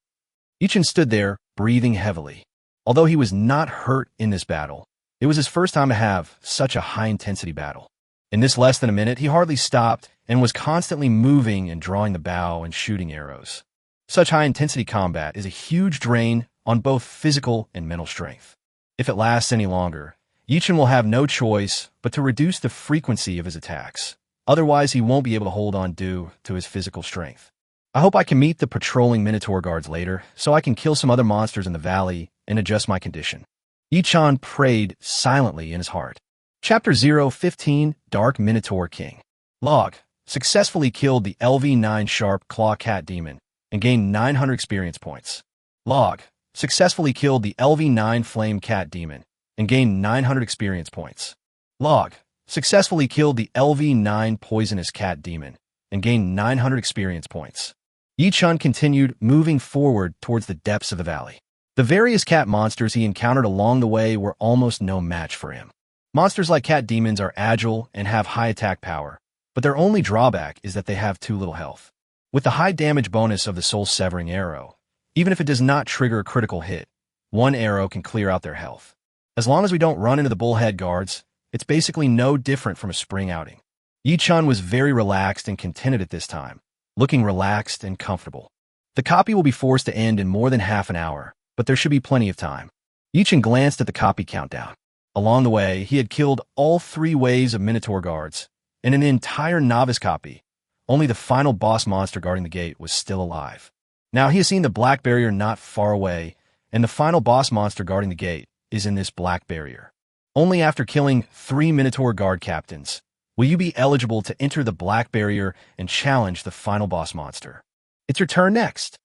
Yi Chen stood there, breathing heavily. Although he was not hurt in this battle, it was his first time to have such a high-intensity battle. In this less than a minute, he hardly stopped and was constantly moving and drawing the bow and shooting arrows. Such high-intensity combat is a huge drain on both physical and mental strength. If it lasts any longer, Yi Chen will have no choice but to reduce the frequency of his attacks. Otherwise, he won't be able to hold on due to his physical strength. I hope I can meet the patrolling Minotaur Guards later, so I can kill some other monsters in the valley and adjust my condition. Yi Chen prayed silently in his heart. Chapter 015, Dark Minotaur King. Log. Successfully killed the LV9 Sharp Claw Cat Demon and gained 900 experience points. Log. Successfully killed the LV9 Flame Cat Demon and gained 900 experience points. Log. Successfully killed the LV9 Poisonous Cat Demon and gained 900 experience points. Yi Chen continued moving forward towards the depths of the valley. The various cat monsters he encountered along the way were almost no match for him. Monsters like cat demons are agile and have high attack power, but their only drawback is that they have too little health. With the high damage bonus of the soul-severing arrow, even if it does not trigger a critical hit, one arrow can clear out their health. As long as we don't run into the bullhead guards, it's basically no different from a spring outing. Yi Chen was very relaxed and contented at this time, looking relaxed and comfortable. The copy will be forced to end in more than half an hour, but there should be plenty of time. Yichin glanced at the copy countdown. Along the way, he had killed all 3 waves of Minotaur guards, and an entire novice copy. Only the final boss monster guarding the gate was still alive. Now he has seen the black barrier not far away, and the final boss monster guarding the gate is in this black barrier. Only after killing 3 Minotaur guard captains will you be eligible to enter the black barrier and challenge the final boss monster. It's your turn next.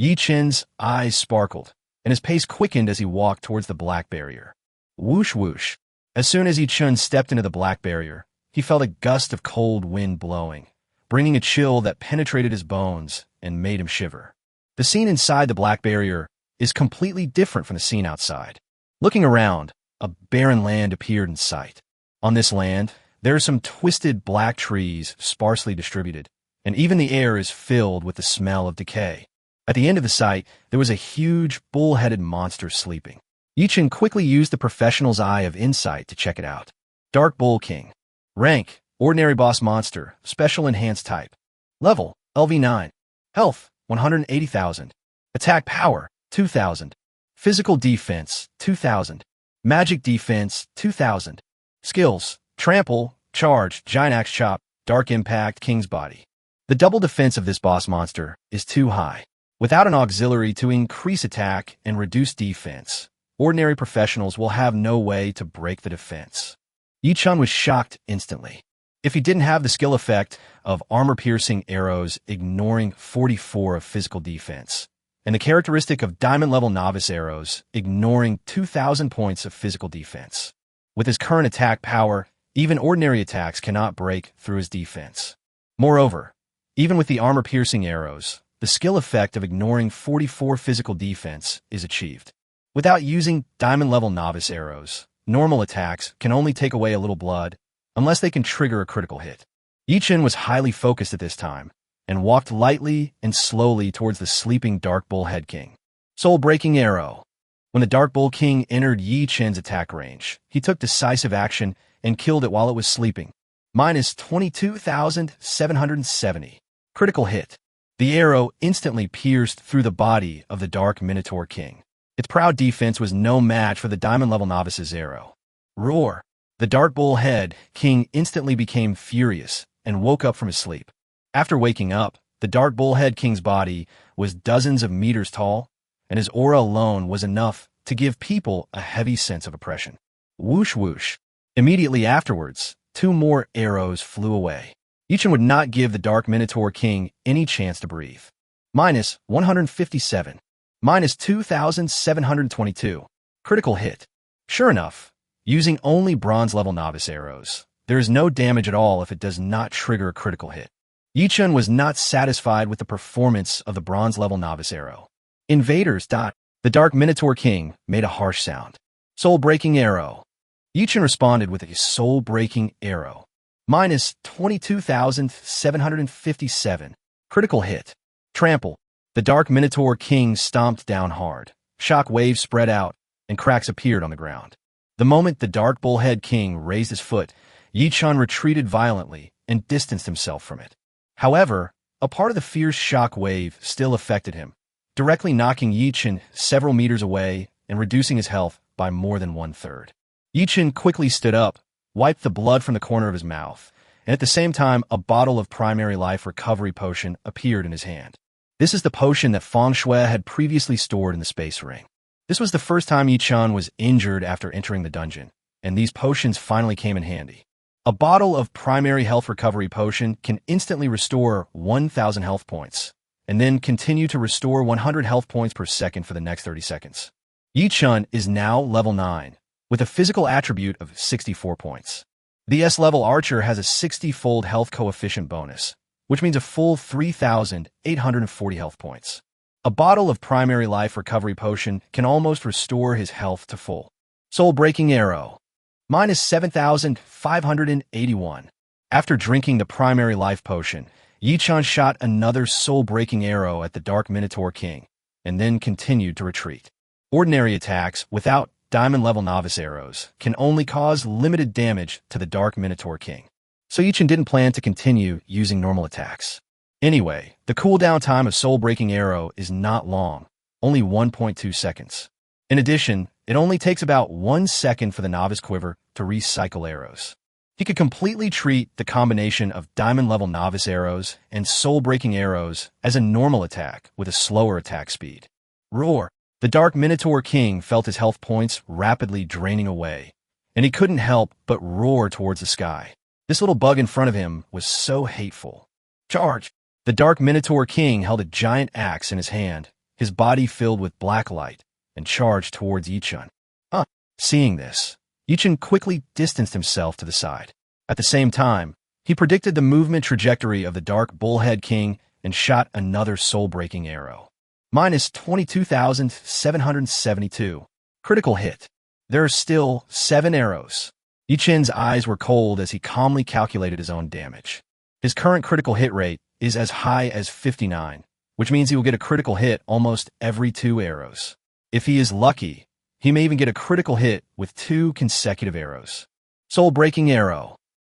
Yichin's eyes sparkled, and his pace quickened as he walked towards the black barrier. Whoosh whoosh. As soon as Yichin stepped into the black barrier, he felt a gust of cold wind blowing, bringing a chill that penetrated his bones and made him shiver. The scene inside the black barrier is completely different from the scene outside. Looking around, a barren land appeared in sight. On this land, there are some twisted black trees sparsely distributed, and even the air is filled with the smell of decay. At the end of the site, there was a huge, bull-headed monster sleeping. Yichin quickly used the professional's eye of insight to check it out. Dark Bull King. Rank, Ordinary Boss Monster, Special Enhanced Type. Level, LV9. Health, 180,000. Attack Power, 2,000. Physical Defense, 2,000. Magic Defense, 2,000. Skills, Trample, Charge, Giant Axe Chop, Dark Impact, King's Body. The double defense of this boss monster is too high. Without an auxiliary to increase attack and reduce defense, ordinary professionals will have no way to break the defense. Yichin was shocked instantly. If he didn't have the skill effect of armor-piercing arrows ignoring 44 of physical defense, and the characteristic of diamond-level novice arrows ignoring 2,000 points of physical defense. With his current attack power, even ordinary attacks cannot break through his defense. Moreover, even with the armor-piercing arrows, the skill effect of ignoring 44 physical defense is achieved. Without using diamond-level novice arrows, normal attacks can only take away a little blood, unless they can trigger a critical hit. Yichin was highly focused at this time, and walked lightly and slowly towards the sleeping Dark Bull Head King. Soul-breaking arrow. When the Dark Bull King entered Yichin's attack range, he took decisive action and killed it while it was sleeping. Minus 22,770. Critical hit. The arrow instantly pierced through the body of the Dark Minotaur King. Its proud defense was no match for the diamond-level novice's arrow. Roar. The Dark Bull Head King instantly became furious and woke up from his sleep. After waking up, the Dark Bull Head King's body was dozens of meters tall, and his aura alone was enough to give people a heavy sense of oppression. Whoosh whoosh. Immediately afterwards, 2 more arrows flew away. Yichin would not give the Dark Minotaur King any chance to breathe. Minus 157. Minus 2,722. Critical hit. Sure enough, using only bronze-level novice arrows, there is no damage at all if it does not trigger a critical hit. Yichin was not satisfied with the performance of the bronze-level novice arrow. Invaders. The Dark Minotaur King made a harsh sound. Soul-breaking arrow. Yichin responded with a soul-breaking arrow. Minus 22,757. Critical hit. Trample. The Dark Minotaur King stomped down hard. Shock waves spread out, and cracks appeared on the ground. The moment the Dark Bull Head King raised his foot, Yichin retreated violently and distanced himself from it. However, a part of the fierce shock wave still affected him, directly knocking Yichin several meters away and reducing his health by more than 1/3. Yichin quickly stood up, wiped the blood from the corner of his mouth, and at the same time a bottle of primary life recovery potion appeared in his hand. This is the potion that Feng Shui had previously stored in the space ring. This was the first time Yichin was injured after entering the dungeon, and these potions finally came in handy. A bottle of primary health recovery potion can instantly restore 1,000 health points, and then continue to restore 100 health points per second for the next 30 seconds. Yichin is now level 9, with a physical attribute of 64 points. The S-level archer has a 60-fold health coefficient bonus, which means a full 3,840 health points. A bottle of primary life recovery potion can almost restore his health to full. Soul-breaking arrow. Minus 7,581. After drinking the primary life potion, Yichin shot another soul-breaking arrow at the Dark Minotaur King, and then continued to retreat. Ordinary attacks without diamond-level novice arrows can only cause limited damage to the Dark Minotaur King, so Yichin didn't plan to continue using normal attacks. Anyway, the cooldown time of Soul-Breaking Arrow is not long, only 1.2 seconds. In addition, it only takes about 1 second for the novice quiver to recycle arrows. He could completely treat the combination of diamond-level novice arrows and soul-breaking arrows as a normal attack with a slower attack speed. Roar! The Dark Minotaur King felt his health points rapidly draining away, and he couldn't help but roar towards the sky. This little bug in front of him was so hateful. Charge! The Dark Minotaur King held a giant axe in his hand, his body filled with black light, and charged towards Yichun. Seeing this, Yichun quickly distanced himself to the side. At the same time, he predicted the movement trajectory of the Dark Bullhead King and shot another soul-breaking arrow. Minus 22,772. Critical hit. There are still 7 arrows. Yichun's eyes were cold as he calmly calculated his own damage. His current critical hit rate is as high as 59, which means he will get a critical hit almost every 2 arrows. If he is lucky, he may even get a critical hit with 2 consecutive arrows. Soul-breaking arrow.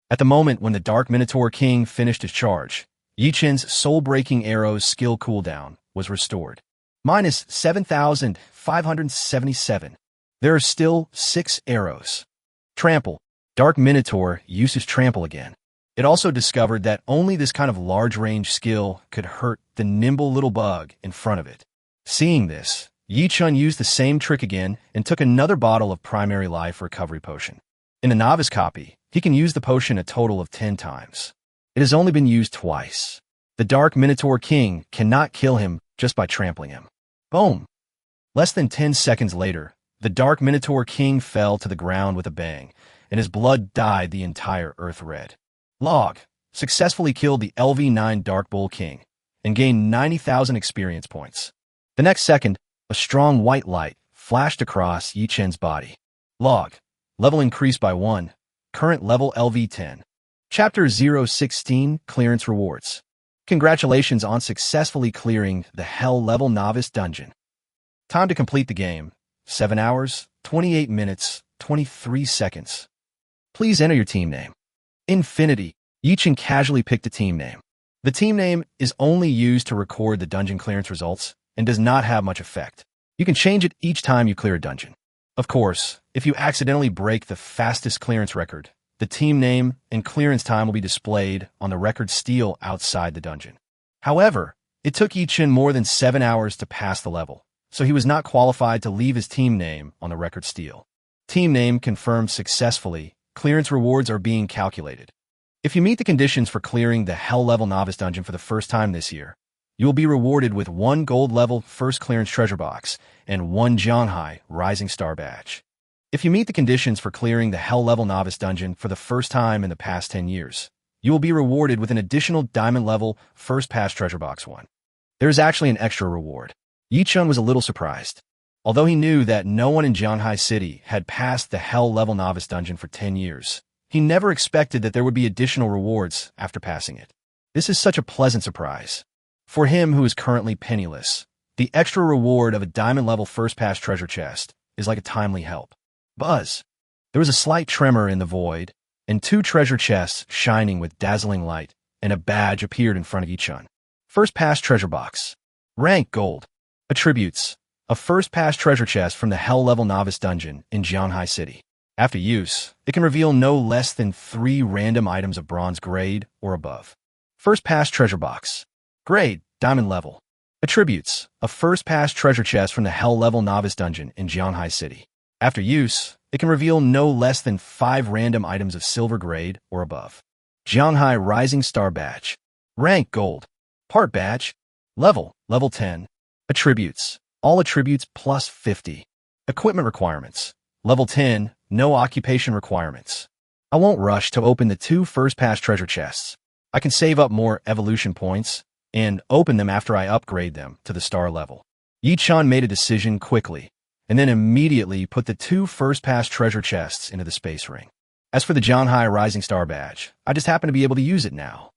At the moment when the Dark Minotaur King finished his charge, Yichun's soul-breaking arrow's skill cooldown was restored. Minus 7,577. There are still 6 arrows. Trample. Dark Minotaur uses trample again. It also discovered that only this kind of large-range skill could hurt the nimble little bug in front of it. Seeing this, Yichun used the same trick again and took another bottle of primary life recovery potion. In the novice copy, he can use the potion a total of 10 times. It has only been used twice. The Dark Minotaur King cannot kill him just by trampling him. Boom! Less than 10 seconds later, the Dark Minotaur King fell to the ground with a bang, and his blood dyed the entire earth red. Log successfully killed the LV9 Dark Bull King and gained 90,000 experience points. The next second, a strong white light flashed across Yichun's body. Log. Level increased by 1. Current level LV10. Chapter 016 Clearance Rewards. Congratulations on successfully clearing the Hell Level Novice Dungeon. Time to complete the game. 7 hours, 28 minutes, 23 seconds. Please enter your team name. Infinity. Yichun casually picked a team name. The team name is only used to record the dungeon clearance results and does not have much effect. You can change it each time you clear a dungeon. Of course, if you accidentally break the fastest clearance record, the team name and clearance time will be displayed on the record stele outside the dungeon. However, it took Yichun more than 7 hours to pass the level, so he was not qualified to leave his team name on the record stele. Team name confirmed successfully. Clearance rewards are being calculated. If you meet the conditions for clearing the Hell Level Novice Dungeon for the first time this year, you will be rewarded with 1 gold level first clearance treasure box and 1 Jianghai Rising Star badge. If you meet the conditions for clearing the Hell Level Novice Dungeon for the first time in the past 10 years, you will be rewarded with an additional Diamond Level First Pass Treasure Box 1. There is actually an extra reward. Yichun was a little surprised. Although he knew that no one in Jianghai City had passed the Hell Level Novice Dungeon for 10 years, he never expected that there would be additional rewards after passing it. This is such a pleasant surprise. For him who is currently penniless, the extra reward of a Diamond Level First Pass treasure chest is like a timely help. Buzz. There was a slight tremor in the void, and 2 treasure chests shining with dazzling light, and a badge appeared in front of Yichun. First Pass Treasure Box. Rank Gold. Attributes. A First Pass treasure chest from the Hell Level Novice Dungeon in Jianghai City. After use, it can reveal no less than 3 random items of bronze grade or above. First Pass Treasure Box. Grade, Diamond Level. Attributes. A First Pass treasure chest from the Hell Level Novice Dungeon in Jianghai City. After use, it can reveal no less than 5 random items of silver grade or above. Jianghai Rising Star Badge. Rank Gold. Part Badge. Level 10. Attributes. All attributes plus 50. Equipment requirements. Level 10, no occupation requirements. I won't rush to open the 2 First Pass treasure chests. I can save up more evolution points and open them after I upgrade them to the star level. Yichun made a decision quickly, and then immediately put the 2 First Pass treasure chests into the space ring. As for the Jianghai Rising Star Badge, I just happen to be able to use it now.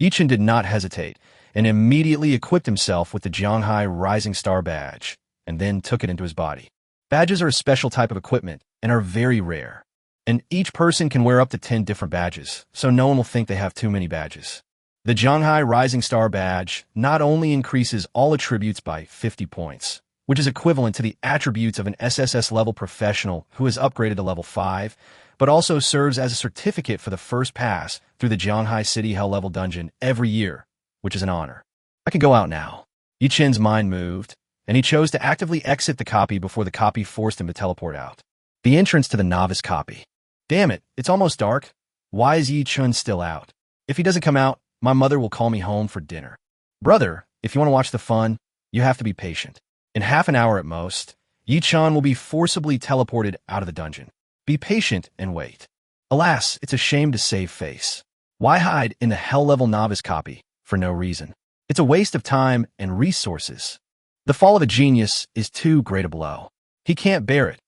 Yichun did not hesitate, and immediately equipped himself with the Jianghai Rising Star Badge, and then took it into his body. Badges are a special type of equipment and are very rare, and each person can wear up to 10 different badges, so no one will think they have too many badges. The Jianghai Rising Star Badge not only increases all attributes by 50 points, which is equivalent to the attributes of an SSS level professional who is upgraded to level 5, but also serves as a certificate for the first pass through the Jianghai City Hell level dungeon every year, which is an honor. I can go out now. Yi Chen's mind moved, and he chose to actively exit the copy before the copy forced him to teleport out. The entrance to the novice copy. Damn it, it's almost dark. Why is Yi Chen still out? If he doesn't come out, my mother will call me home for dinner. Brother, if you want to watch the fun, you have to be patient. In half an hour at most, Yi Chen will be forcibly teleported out of the dungeon. Be patient and wait. Alas, it's a shame to save face. Why hide in the hell-level novice copy for no reason? It's a waste of time and resources. The fall of a genius is too great a blow. He can't bear it,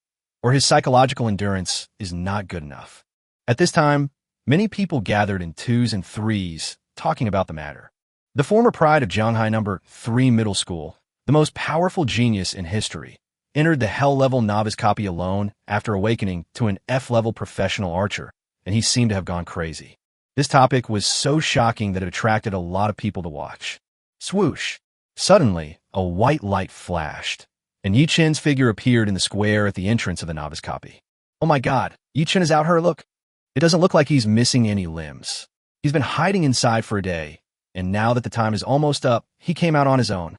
or his psychological endurance is not good enough. At this time, many people gathered in 2s and 3s talking about the matter. The former pride of Jianghai number 3 Middle School, the most powerful genius in history, entered the hell-level novice copy alone after awakening to an F-level professional archer, and he seemed to have gone crazy. This topic was so shocking that it attracted a lot of people to watch. Swoosh! Suddenly, a white light flashed, and Yi Chen's figure appeared in the square at the entrance of the novice copy. Oh my god, Yi Chen is out here, look! It doesn't look like he's missing any limbs. He's been hiding inside for a day, and now that the time is almost up, he came out on his own.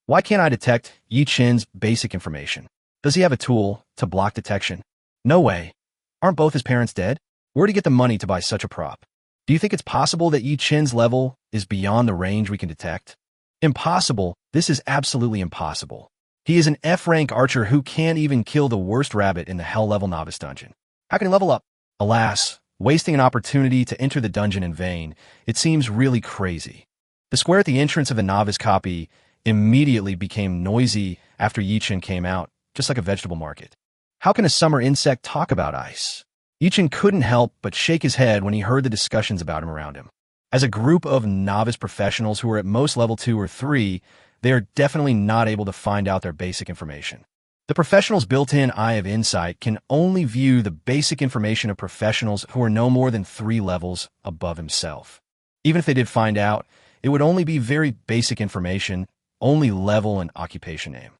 Why can't I detect Yi Chen's basic information? Does he have a tool to block detection? No way. Aren't both his parents dead? Where'd he get the money to buy such a prop? Do you think it's possible that Yi Chen's level is beyond the range we can detect? Impossible. This is absolutely impossible. He is an F-rank archer who can't even kill the worst rabbit in the hell-level novice dungeon. How can he level up? Alas, wasting an opportunity to enter the dungeon in vain, it seems really crazy. The square at the entrance of the novice copy immediately became noisy after Yi Chen came out, just like a vegetable market. How can a summer insect talk about ice? Yi Chen couldn't help but shake his head when he heard the discussions about him around him. As a group of novice professionals who are at most level 2 or 3, they are definitely not able to find out their basic information. The professional's built-in eye of insight can only view the basic information of professionals who are no more than 3 levels above himself. Even if they did find out, it would only be very basic information, only level and occupation name.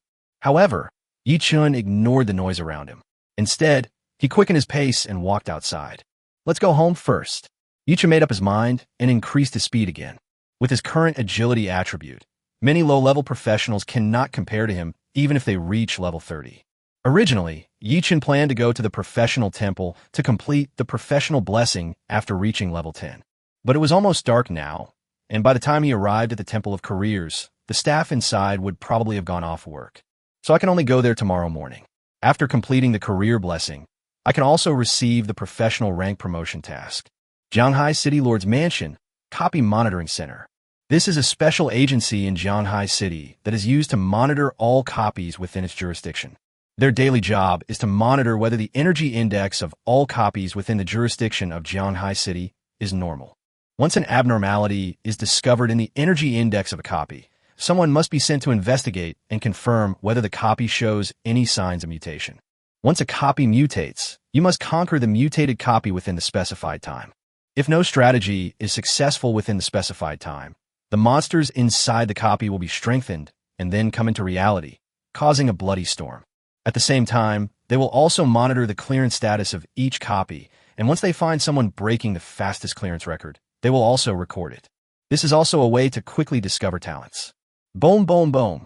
However, Yi Chen ignored the noise around him. Instead, he quickened his pace and walked outside. Let's go home first. Yi Chen made up his mind and increased his speed again. With his current agility attribute, many low-level professionals cannot compare to him even if they reach level 30. Originally, Yi Chen planned to go to the professional temple to complete the professional blessing after reaching level 10. But it was almost dark now, and by the time he arrived at the Temple of Careers, the staff inside would probably have gone off work. So I can only go there tomorrow morning. After completing the career blessing, I can also receive the professional rank promotion task. Jianghai City Lord's Mansion, Copy Monitoring Center. This is a special agency in Jianghai City that is used to monitor all copies within its jurisdiction. Their daily job is to monitor whether the energy index of all copies within the jurisdiction of Jianghai City is normal. Once an abnormality is discovered in the energy index of a copy, someone must be sent to investigate and confirm whether the copy shows any signs of mutation. Once a copy mutates, you must conquer the mutated copy within the specified time. If no strategy is successful within the specified time, the monsters inside the copy will be strengthened and then come into reality, causing a bloody storm. At the same time, they will also monitor the clearance status of each copy, and once they find someone breaking the fastest clearance record, they will also record it. This is also a way to quickly discover talents. Boom, boom, boom.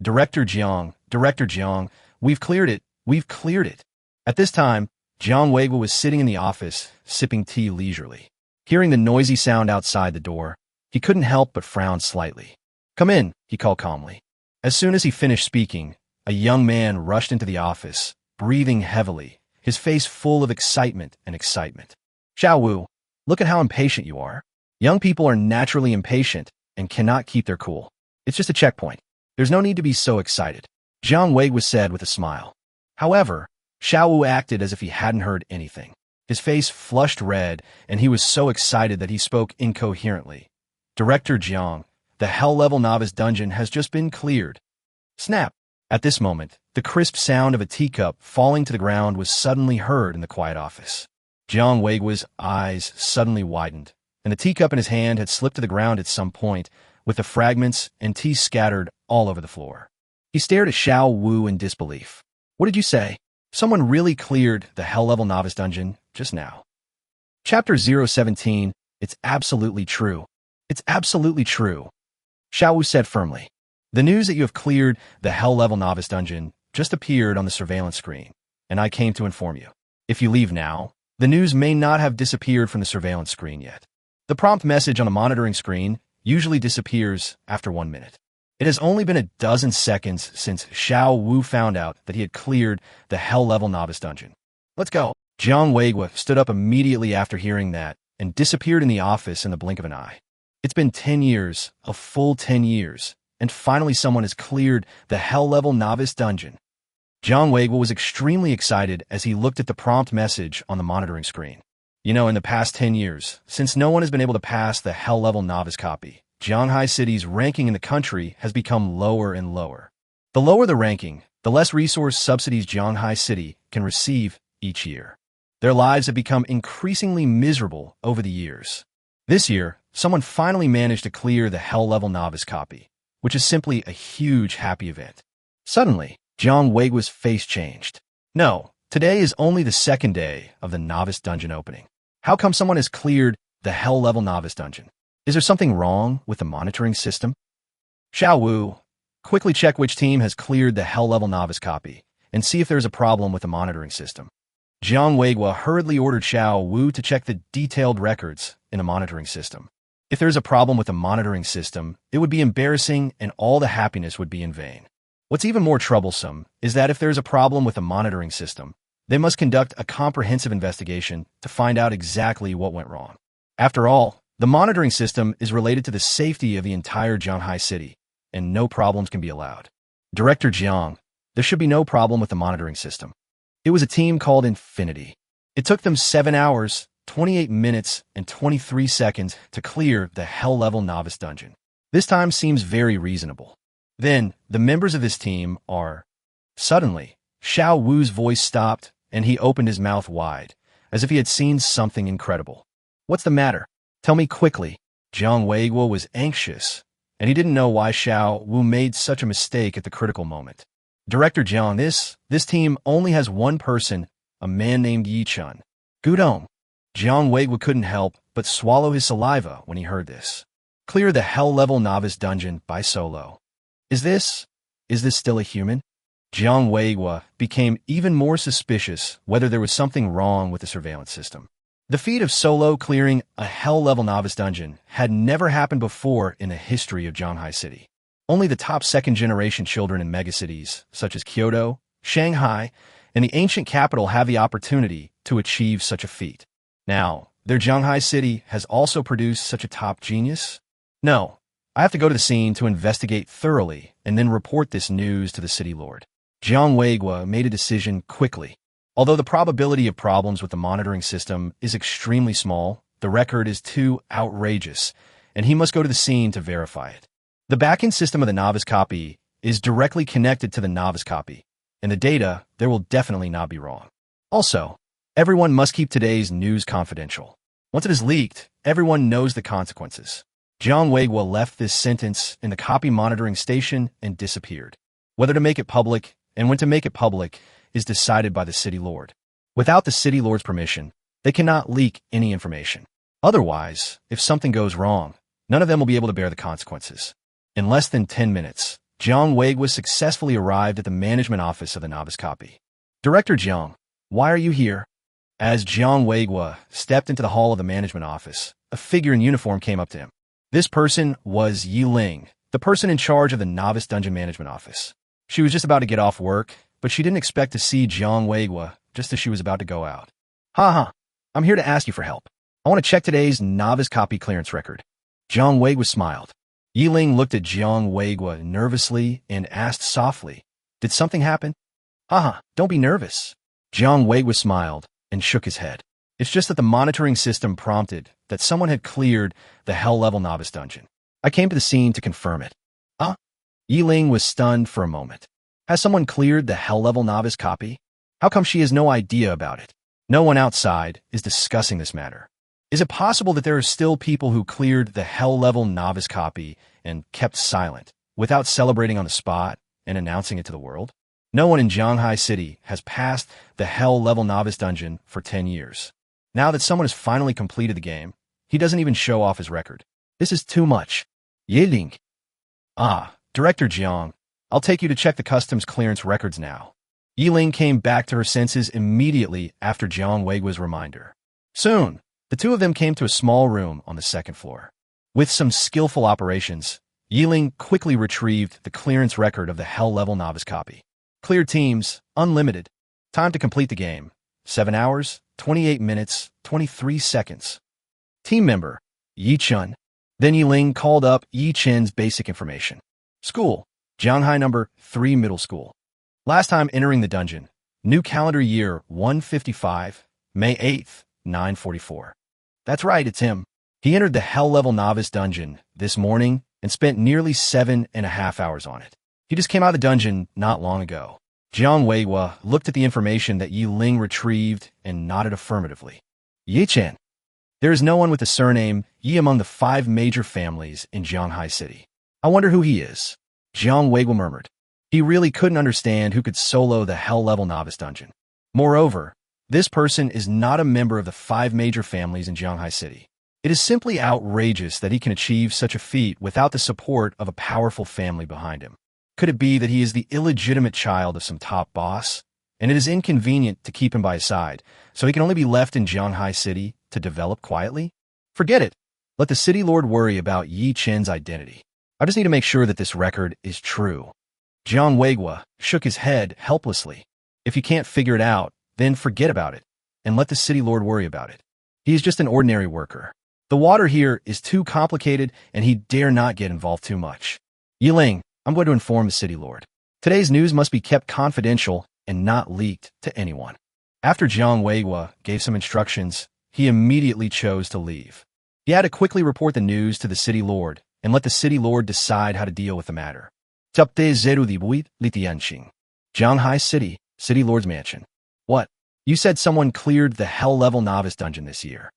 Director Jiang, we've cleared it. At this time, Jiang Weiguo was sitting in the office, sipping tea leisurely. Hearing the noisy sound outside the door, he couldn't help but frown slightly. Come in, he called calmly. As soon as he finished speaking, a young man rushed into the office, breathing heavily, his face full of excitement. Xiao Wu, look at how impatient you are. Young people are naturally impatient and cannot keep their cool. It's just a checkpoint. There's no need to be so excited, Jiang Weiguo said with a smile. However, Xiao Wu acted as if he hadn't heard anything. His face flushed red, and he was so excited that he spoke incoherently. Director Jiang, the hell-level novice dungeon has just been cleared. Snap! At this moment, the crisp sound of a teacup falling to the ground was suddenly heard in the quiet office. Jiang Weiguo's eyes suddenly widened, and the teacup in his hand had slipped to the ground at some point, with the fragments and tea scattered all over the floor. He stared at Xiao Wu in disbelief. What did you say? Someone really cleared the Hell-level novice dungeon just now. Chapter 017, It's absolutely true. It's absolutely true. Xiao Wu said firmly. The news that you have cleared the Hell-level novice dungeon just appeared on the surveillance screen, and I came to inform you. If you leave now, the news may not have disappeared from the surveillance screen yet. The prompt message on the monitoring screen usually disappears after 1 minute. It has only been a dozen seconds since Xiao Wu found out that he had cleared the Hell-level novice dungeon. Let's go. Jiang Weigua stood up immediately after hearing that and disappeared in the office in the blink of an eye. It's been 10 years, a full 10 years, and finally someone has cleared the Hell-level novice dungeon. Jiang Weigua was extremely excited as he looked at the prompt message on the monitoring screen. You know, in the past 10 years, since no one has been able to pass the Hell-level novice copy, Zhanghai City's ranking in the country has become lower and lower. The lower the ranking, the less resource subsidies Zhanghai City can receive each year. Their lives have become increasingly miserable over the years. This year, someone finally managed to clear the Hell-level novice copy, which is simply a huge happy event. Suddenly, Jiang Weigua's face changed. No, today is only the second day of the novice dungeon opening. How come someone has cleared the Hell-level novice dungeon? Is there something wrong with the monitoring system? Xiao Wu, quickly check which team has cleared the Hell-level novice copy and see if there's a problem with the monitoring system. Jiang Weigua hurriedly ordered Xiao Wu to check the detailed records in the monitoring system. If there's a problem with the monitoring system, it would be embarrassing and all the happiness would be in vain. What's even more troublesome is that if there's a problem with the monitoring system, they must conduct a comprehensive investigation to find out exactly what went wrong. After all, the monitoring system is related to the safety of the entire Zhanghai City, and no problems can be allowed. Director Jiang, there should be no problem with the monitoring system. It was a team called Infinity. It took them 7 hours, 28 minutes, and 23 seconds to clear the Hell-level novice dungeon. This time seems very reasonable. Then, the members of this team are... Suddenly, Xiao Wu's voice stopped, and he opened his mouth wide, as if he had seen something incredible. What's the matter? Tell me quickly. Jiang Weigua was anxious, and he didn't know why Xiao Wu made such a mistake at the critical moment. Director Jiang, this team only has one person, a man named Yi Chun. Gudong. Jiang Weigua couldn't help but swallow his saliva when he heard this. Clear the Hell-level novice dungeon by solo. Is this still a human? Jiang Weigua became even more suspicious whether there was something wrong with the surveillance system. The feat of solo clearing a Hell-level novice dungeon had never happened before in the history of Zhanghai City. Only the top second-generation children in megacities, such as Kyoto, Shanghai, and the ancient capital have the opportunity to achieve such a feat. Now, their Zhanghai City has also produced such a top genius? No, I have to go to the scene to investigate thoroughly and then report this news to the city lord. Jiang Weigua made a decision quickly. Although the probability of problems with the monitoring system is extremely small, the record is too outrageous, and he must go to the scene to verify it. The backend system of the novice copy is directly connected to the novice copy, and the data there will definitely not be wrong. Also, everyone must keep today's news confidential. Once it is leaked, everyone knows the consequences. Jiang Weigua left this sentence in the copy monitoring station and disappeared. Whether to make it public and when to make it public is decided by the city lord. Without the city lord's permission, they cannot leak any information. Otherwise, if something goes wrong, none of them will be able to bear the consequences. In less than 10 minutes, Jiang Weigua successfully arrived at the management office of the novice copy. Director Jiang, why are you here? As Jiang Weigua stepped into the hall of the management office, a figure in uniform came up to him. This person was Yi Ling, the person in charge of the novice dungeon management office. She was just about to get off work, but she didn't expect to see Jiang Weigua just as she was about to go out. Ha, I'm here to ask you for help. I want to check today's novice copy clearance record. Jiang Weigua smiled. Yi Ling looked at Jiang Weigua nervously and asked softly, did something happen? Don't be nervous. Jiang Weigua smiled and shook his head. It's just that the monitoring system prompted that someone had cleared the Hell-level novice dungeon. I came to the scene to confirm it. Yi Ling was stunned for a moment. Has someone cleared the Hell-level novice copy? How come she has no idea about it? No one outside is discussing this matter. Is it possible that there are still people who cleared the Hell-level novice copy and kept silent, without celebrating on the spot and announcing it to the world? No one in Shanghai City has passed the Hell-level novice dungeon for 10 years. Now that someone has finally completed the game, he doesn't even show off his record. This is too much. Yeling. Ah, Director Jiang, I'll take you to check the customs clearance records now. Yiling came back to her senses immediately after Jiang Weigu's reminder. Soon, the two of them came to a small room on the second floor. With some skillful operations, Yiling quickly retrieved the clearance record of the Hell-level novice copy. Clear teams, unlimited. Time to complete the game, 7 hours, 28 minutes, 23 seconds. Team member, Yi Chun. Then Yiling called up Yi Chen's basic information. School, Shanghai number 3 middle school. Last time entering the dungeon, new calendar year 155, May 8th, 9:44. That's right, it's him. He entered the Hell-level novice dungeon this morning and spent nearly 7.5 hours on it. He just came out of the dungeon not long ago. Jiang Weihua looked at the information that Yiling retrieved and nodded affirmatively. Yi Chen. There is no one with the surname Yi among the 5 major families in Shanghai City. I wonder who he is. Jiang Weihua murmured. He really couldn't understand who could solo the Hell-level novice dungeon. Moreover, this person is not a member of the 5 major families in Shanghai City. It is simply outrageous that he can achieve such a feat without the support of a powerful family behind him. Could it be that he is the illegitimate child of some top boss, and it is inconvenient to keep him by his side, so he can only be left in Shanghai City to develop quietly? Forget it. Let the city lord worry about Yi Chen's identity. I just need to make sure that this record is true. Jiang Weihua shook his head helplessly. If you can't figure it out, then forget about it, and let the city lord worry about it. He is just an ordinary worker. The water here is too complicated, and he dare not get involved too much. Yiling, I'm going to inform the city lord. Today's news must be kept confidential and not leaked to anyone. After Jiang Weihua gave some instructions, he immediately chose to leave. He had to quickly report the news to the city lord and let the city lord decide how to deal with the matter. Chapte Zeru Dibuit Litianxing. Shanghai City, City Lord's Mansion. What? You said someone cleared the Hell-level novice dungeon this year.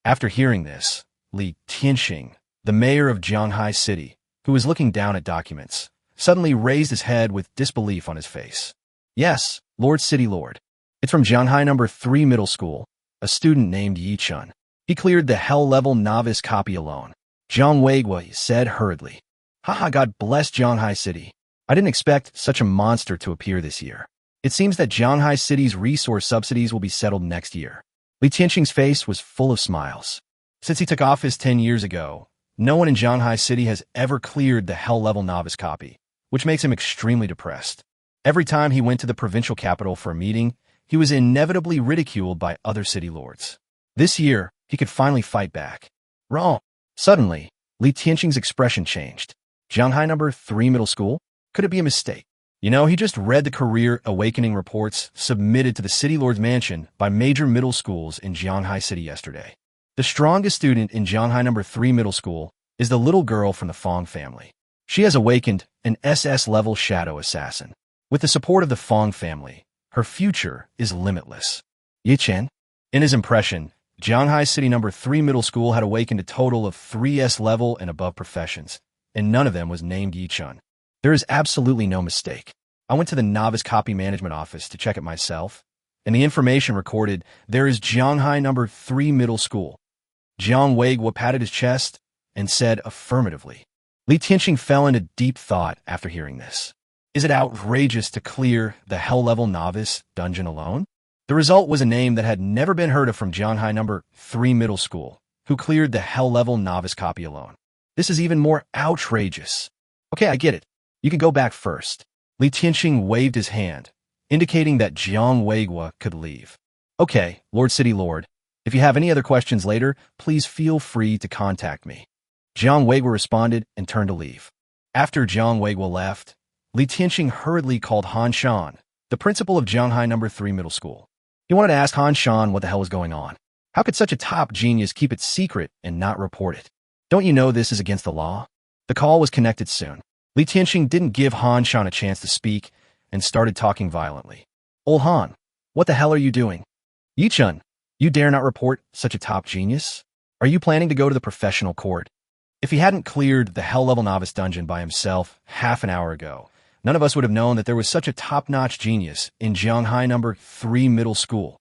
After hearing this, Li Tianxing, the mayor of Shanghai City, who was looking down at documents, suddenly raised his head with disbelief on his face. Yes, Lord City Lord. It's from Shanghai number 3 middle school, a student named Yi Chun. He cleared the Hell-level novice copy alone. Jiang Weihua said hurriedly. Haha, God bless Shanghai City. I didn't expect such a monster to appear this year. It seems that Shanghai City's resource subsidies will be settled next year. Li Tianxing's face was full of smiles. Since he took office 10 years ago, no one in Shanghai City has ever cleared the Hell-level novice copy, which makes him extremely depressed. Every time he went to the provincial capital for a meeting, he was inevitably ridiculed by other city lords. This year, he could finally fight back. Wrong. Suddenly, Li Tianxing's expression changed. Shanghai number 3 middle school? Could it be a mistake? You know, he just read the career awakening reports submitted to the city lord's mansion by major middle schools in Shanghai City yesterday. The strongest student in Shanghai number 3 middle school is the little girl from the Fong family. She has awakened an SS-level shadow assassin. With the support of the Fong family, her future is limitless. Yi Chen? In his impression, Shanghai City number 3 middle school had awakened a total of 3 S-level and above professions, and none of them was named Yi Chun. There is absolutely no mistake. I went to the novice copy management office to check it myself, and the information recorded there is Shanghai number 3 middle school. Jiang Weihua patted his chest and said affirmatively. Li Tianxing fell into deep thought after hearing this. Is it outrageous to clear the Hell-level novice dungeon alone? The result was a name that had never been heard of from Shanghai number 3 middle school, who cleared the Hell-level novice copy alone. This is even more outrageous. Okay, I get it. You can go back first. Li Tianxing waved his hand, indicating that Jiang Weihua could leave. Okay, Lord City Lord. If you have any other questions later, please feel free to contact me. Jiang Weihua responded and turned to leave. After Jiang Weihua left, Li Tianxing hurriedly called Han Shan, the principal of Shanghai number 3 middle school. He wanted to ask Han Shan what the hell was going on. How could such a top genius keep it secret and not report it? Don't you know this is against the law? The call was connected soon. Li Tianxing didn't give Han Shan a chance to speak and started talking violently. Old Han, what the hell are you doing? Yi Chun, you dare not report such a top genius? Are you planning to go to the professional court? If he hadn't cleared the Hell-level novice dungeon by himself half an hour ago, None of us would have known that there was such a top-notch genius in Jianghai number 3 middle school.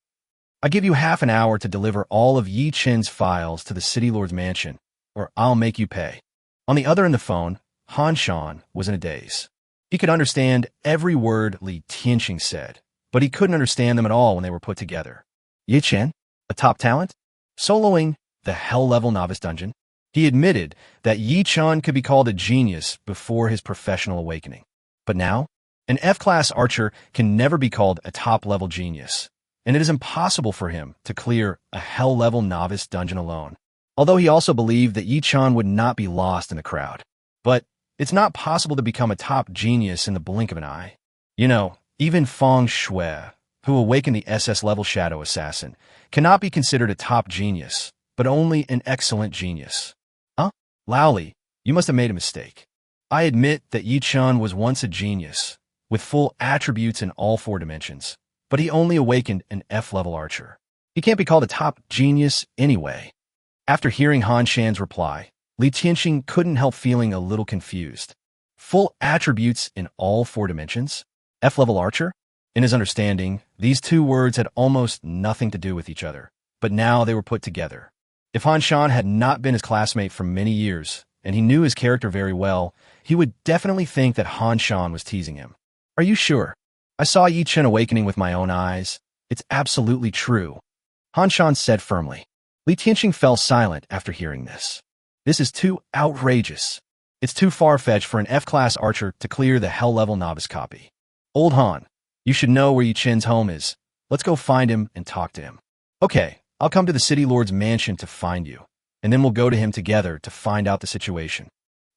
I give you half an hour to deliver all of Yi Chen's files to the city lord's mansion, or I'll make you pay. On the other end of the phone, Han Shan was in a daze. He could understand every word Li Tianqing said, but he couldn't understand them at all when they were put together. Yi Chen? A top talent? Soloing the hell-level novice dungeon? He admitted that Yi Chen could be called a genius before his professional awakening. But now, an F-class archer can never be called a top-level genius, and it is impossible for him to clear a hell-level novice dungeon alone. Although he also believed that Yi Chen would not be lost in the crowd. But it's not possible to become a top genius in the blink of an eye. You know, even Feng Shui, who awakened the SS-level shadow assassin, cannot be considered a top genius, but only an excellent genius. Lao Li, you must have made a mistake. I admit that Yi Chen was once a genius, with full attributes in all 4 dimensions, but he only awakened an F-level archer. He can't be called a top genius anyway. After hearing Han Shan's reply, Li Tianqing couldn't help feeling a little confused. Full attributes in all 4 dimensions? F-level archer? In his understanding, these 2 words had almost nothing to do with each other, but now they were put together. If Han Shan had not been his classmate for many years, and he knew his character very well, he would definitely think that Han Shan was teasing him. Are you sure? I saw Yi Chen awakening with my own eyes. It's absolutely true. Han Shan said firmly. Li Tianqing fell silent after hearing this. This is too outrageous. It's too far-fetched for an F-class archer to clear the hell-level novice copy. Old Han, you should know where Yi Chen's home is. Let's go find him and talk to him. Okay, I'll come to the city lord's mansion to find you, and then we'll go to him together to find out the situation.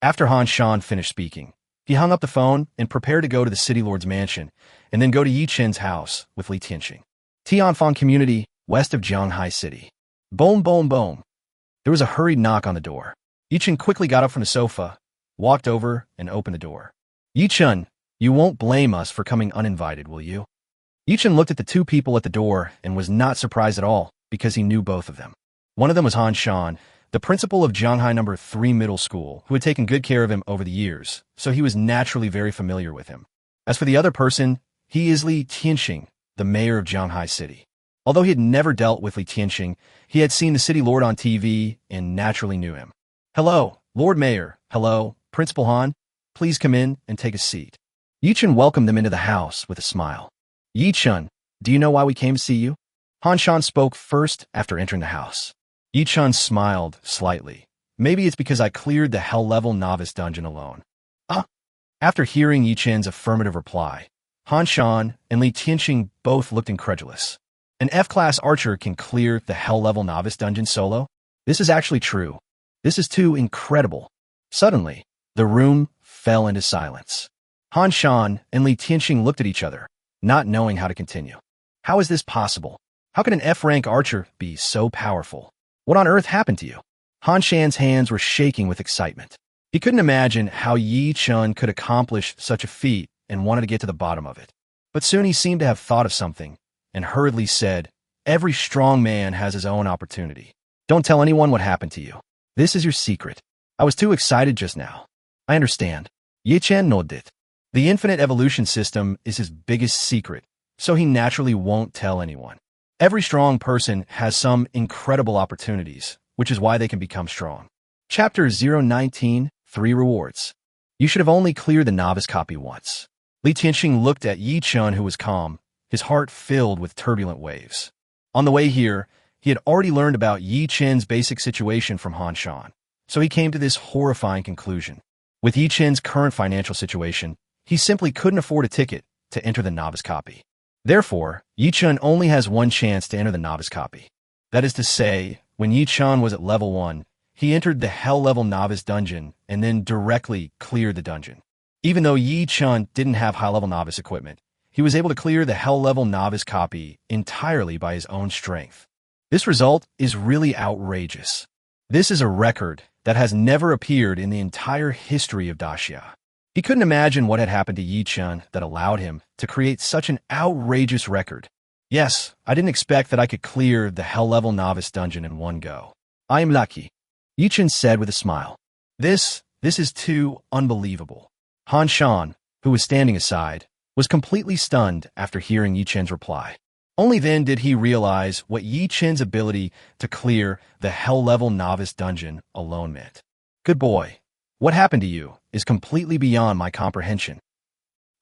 After Han Shan finished speaking, he hung up the phone and prepared to go to the city lord's mansion, and then go to Yi Chen's house with Li Tianqing. Tianfang community, west of Jianghai City. Boom, boom, boom. There was a hurried knock on the door. Yi Chen quickly got up from the sofa, walked over, and opened the door. Yi Chen, you won't blame us for coming uninvited, will you? Yi Chen looked at the 2 people at the door and was not surprised at all, because he knew both of them. One of them was Han Shan, the principal of Jianghai number 3 middle school, who had taken good care of him over the years, so he was naturally very familiar with him. As for the other person, he is Li Tianqing, the mayor of Jianghai City. Although he had never dealt with Li Tianqing, he had seen the city lord on TV and naturally knew him. Hello, Lord Mayor. Hello, Principal Han. Please come in and take a seat. Yi Chen welcomed them into the house with a smile. Yi Chen, do you know why we came to see you? Han Shan spoke first after entering the house. Yi Chen smiled slightly. Maybe it's because I cleared the hell-level novice dungeon alone. After hearing Yi Chen's affirmative reply, Han Shan and Li Tianqing both looked incredulous. An F-class archer can clear the hell-level novice dungeon solo? This is actually true. This is too incredible. Suddenly, the room fell into silence. Han Shan and Li Tianqing looked at each other, not knowing how to continue. How is this possible? How can an F-rank archer be so powerful? What on earth happened to you? Han Shan's hands were shaking with excitement. He couldn't imagine how Yi Chen could accomplish such a feat and wanted to get to the bottom of it. But soon he seemed to have thought of something and hurriedly said, "Every strong man has his own opportunity. Don't tell anyone what happened to you. This is your secret. I was too excited just now." I understand. Yi Chen nodded. The infinite evolution system is his biggest secret, so he naturally won't tell anyone. Every strong person has some incredible opportunities, which is why they can become strong. Chapter 019, 3 Rewards. You should have only cleared the novice copy once. Li Tianqing looked at Yi Chen, who was calm, his heart filled with turbulent waves. On the way here, he had already learned about Yi Chen's basic situation from Han Shan, so he came to this horrifying conclusion. With Yi Chen's current financial situation, he simply couldn't afford a ticket to enter the novice copy. Therefore, Yi Chen only has one chance to enter the novice copy. That is to say, when Yi Chen was at level 1, he entered the hell-level novice dungeon and then directly cleared the dungeon. Even though Yi Chen didn't have high-level novice equipment, he was able to clear the hell-level novice copy entirely by his own strength. This result is really outrageous. This is a record that has never appeared in the entire history of Daxia. He couldn't imagine what had happened to Yi Chen that allowed him to create such an outrageous record. Yes, I didn't expect that I could clear the hell-level novice dungeon in one go. I am lucky, Yi Chen said with a smile. This is too unbelievable. Han Shan, who was standing aside, was completely stunned after hearing Yi Chen's reply. Only then did he realize what Yi Chen's ability to clear the hell-level novice dungeon alone meant. Good boy. What happened to you is completely beyond my comprehension.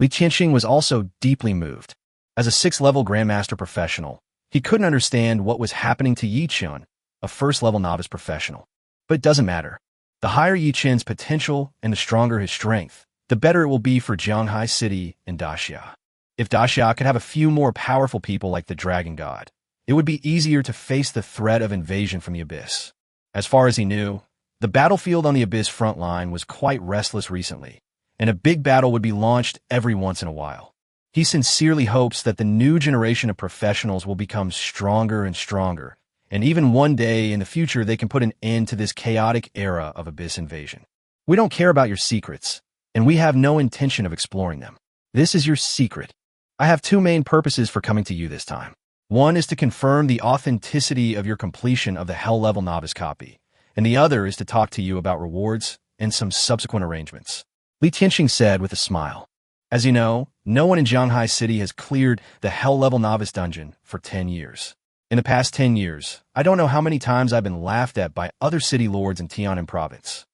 Li Qianxing was also deeply moved. As a 6th-level Grandmaster professional, he couldn't understand what was happening to Yi Chen, a 1st-level novice professional. But it doesn't matter. The higher Yi Chen's potential and the stronger his strength, the better it will be for Jianghai City and Daxia. If Daxia could have a few more powerful people like the Dragon God, it would be easier to face the threat of invasion from the Abyss. As far as he knew, the battlefield on the Abyss front line was quite restless recently, and a big battle would be launched every once in a while. He sincerely hopes that the new generation of professionals will become stronger and stronger, and even one day in the future they can put an end to this chaotic era of Abyss invasion. We don't care about your secrets, and we have no intention of exploring them. This is your secret. I have 2 main purposes for coming to you this time. One is to confirm the authenticity of your completion of the Hell-level novice copy, and the other is to talk to you about rewards and some subsequent arrangements. Li Qianxing said with a smile. As you know, no one in Jianghai City has cleared the Hell-level novice dungeon for 10 years. In the past 10 years, I don't know how many times I've been laughed at by other city lords in Tian'an province.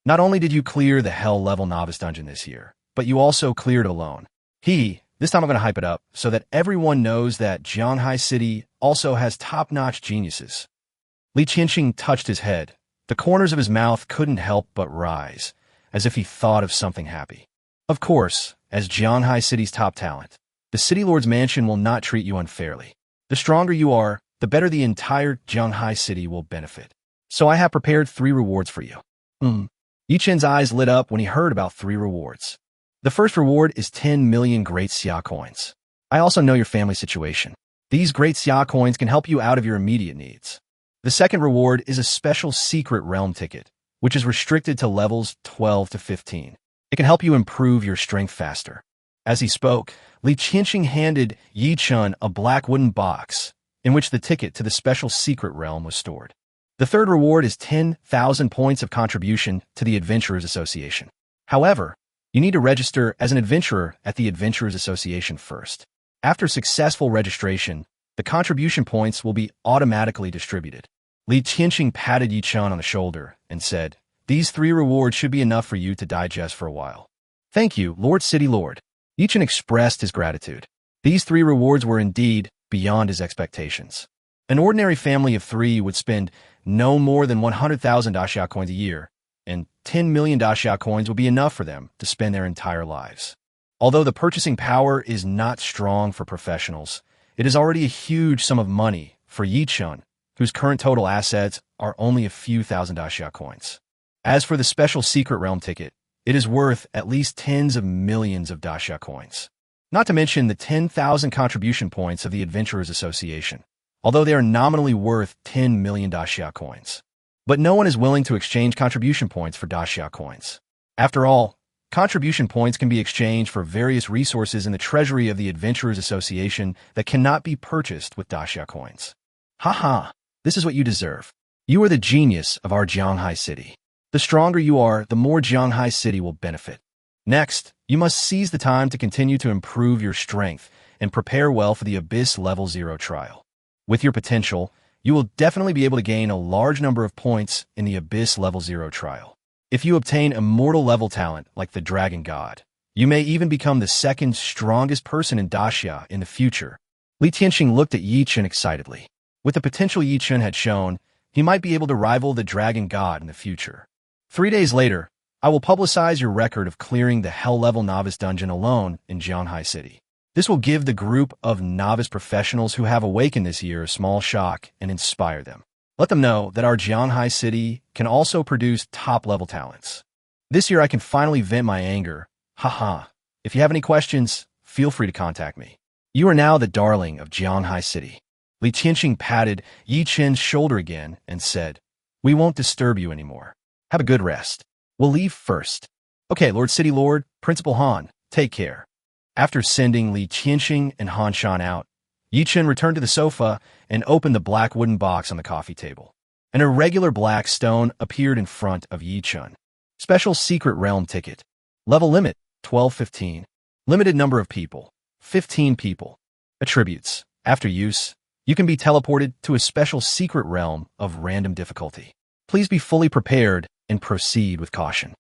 Not only did you clear the Hell-level novice dungeon this year, but you also cleared it alone. This time I'm going to hype it up so that everyone knows that Jianghai City also has top-notch geniuses. Li Qianxing touched his head. The corners of his mouth couldn't help but rise, as if he thought of something happy. Of course, as Jianghai City's top talent, the City Lord's mansion will not treat you unfairly. The stronger you are, the better the entire Jianghai City will benefit. So I have prepared 3 rewards for you. Yi Chen's eyes lit up when he heard about 3 rewards. The first reward is 10 million Great Xia coins. I also know your family situation. These Great Xia coins can help you out of your immediate needs. The second reward is a special secret realm ticket, which is restricted to levels 12 to 15. It can help you improve your strength faster. As he spoke, Li Qianxing handed Yi Chen a black wooden box in which the ticket to the special secret realm was stored. The third reward is 10,000 points of contribution to the Adventurers Association. However, you need to register as an adventurer at the Adventurers Association first. After successful registration, the contribution points will be automatically distributed. Li Qianxing patted Yi Chen on the shoulder and said, "These 3 rewards should be enough for you to digest for a while." "Thank you, Lord City Lord." Yi Chen expressed his gratitude. These 3 rewards were indeed beyond his expectations. An ordinary family of 3 would spend no more than 100,000 Daxia coins a year, and 10 million Daxia coins would be enough for them to spend their entire lives. Although the purchasing power is not strong for professionals, it is already a huge sum of money for Yi Chen, whose current total assets are only a few thousand Daxia coins. As for the special secret realm ticket, it is worth at least tens of millions of Daxia coins. Not to mention the 10,000 contribution points of the Adventurers Association, although they are nominally worth 10 million Daxia coins. But no one is willing to exchange contribution points for Daxia coins. After all, contribution points can be exchanged for various resources in the treasury of the Adventurers Association that cannot be purchased with Daxia coins. Haha, this is what you deserve. You are the genius of our Jianghai City. The stronger you are, the more Jianghai City will benefit. Next, you must seize the time to continue to improve your strength and prepare well for the Abyss Level 0 trial. With your potential, you will definitely be able to gain a large number of points in the Abyss Level 0 trial. If you obtain immortal level talent like the Dragon God, you may even become the 2nd strongest person in Daxia in the future. Li Qianxing looked at Yi Chen excitedly. With the potential Yi Chen had shown, he might be able to rival the Dragon God in the future. 3 days later, I will publicize your record of clearing the Hell-level novice dungeon alone in Jianghai City. This will give the group of novice professionals who have awakened this year a small shock and inspire them. Let them know that our Jianghai City can also produce top-level talents. This year I can finally vent my anger. Haha. If you have any questions, feel free to contact me. You are now the darling of Jianghai City. Li Qianxing patted Yi Chen's shoulder again and said, "We won't disturb you anymore. Have a good rest. We'll leave first." "Okay, Lord City Lord, Principal Han, take care." After sending Li Qianxing and Han Shan out, Yi Chen returned to the sofa and opened the black wooden box on the coffee table. An irregular black stone appeared in front of Yi Chen. Special secret realm ticket. Level limit, 1215. Limited number of people. 15 people. Attributes. After use, you can be teleported to a special secret realm of random difficulty. Please be fully prepared and proceed with caution.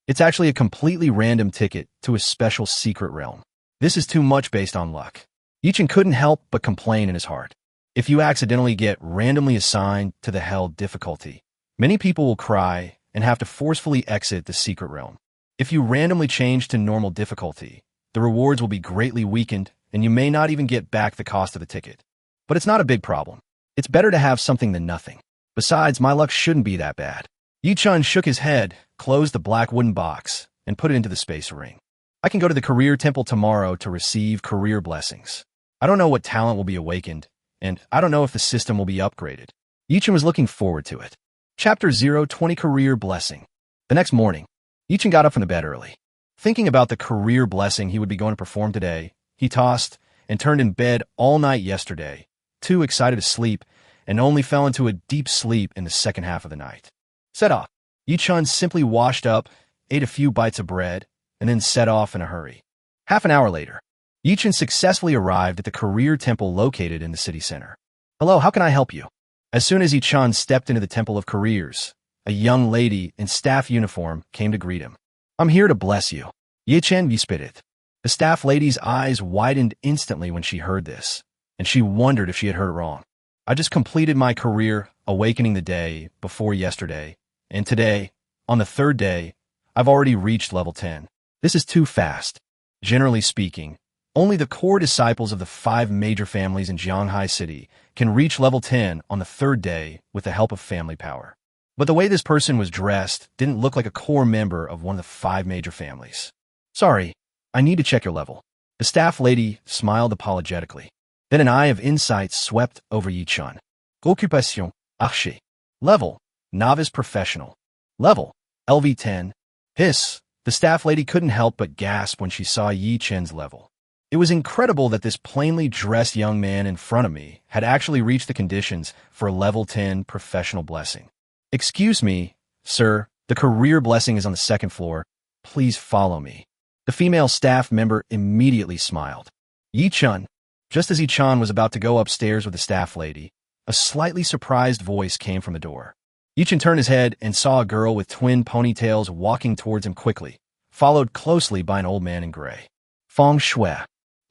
It's actually a completely random ticket to a special secret realm. This is too much based on luck. Yichin couldn't help but complain in his heart. If you accidentally get randomly assigned to the hell difficulty, many people will cry and have to forcefully exit the secret realm. If you randomly change to normal difficulty, the rewards will be greatly weakened and you may not even get back the cost of the ticket. But it's not a big problem. It's better to have something than nothing. Besides, my luck shouldn't be that bad. Yichun shook his head, closed the black wooden box, and put it into the space ring. I can go to the career temple tomorrow to receive career blessings. I don't know what talent will be awakened, and I don't know if the system will be upgraded. Yichun was looking forward to it. Chapter 020 Career Blessing. The next morning, Yichun got up from the bed early. Thinking about the career blessing he would be going to perform today, he tossed and turned in bed all night yesterday, too excited to sleep, and only fell into a deep sleep in the second half of the night. Set off. Yichun simply washed up, ate a few bites of bread, and then set off in a hurry. Half an hour later, Yichun successfully arrived at the career temple located in the city center. Hello, how can I help you? As soon as Yichun stepped into the temple of careers, a young lady in staff uniform came to greet him. I'm here to bless you. Yichun vispitit. The staff lady's eyes widened instantly when she heard this, and she wondered if she had heard it wrong. I just completed my career awakening the day before yesterday, and today, on the third day, I've already reached level 10. This is too fast. Generally speaking, only the core disciples of the 5 major families in Jianghai City can reach level 10 on the third day with the help of family power. But the way this person was dressed didn't look like a core member of one of the 5 major families. Sorry, I need to check your level. The staff lady smiled apologetically. Then an eye of insight swept over Yichun. Occupation, archer. Level, novice professional. Level, LV10. Hiss, the staff lady couldn't help but gasp when she saw Yichun's level. It was incredible that this plainly dressed young man in front of me had actually reached the conditions for a level 10 professional blessing. Excuse me, sir, the career blessing is on the 2nd floor. Please follow me. The female staff member immediately smiled. Yichun. Just as Yichun was about to go upstairs with the staff lady, a slightly surprised voice came from the door. Yichun turned his head and saw a girl with twin ponytails walking towards him quickly, followed closely by an old man in gray. Feng Shui.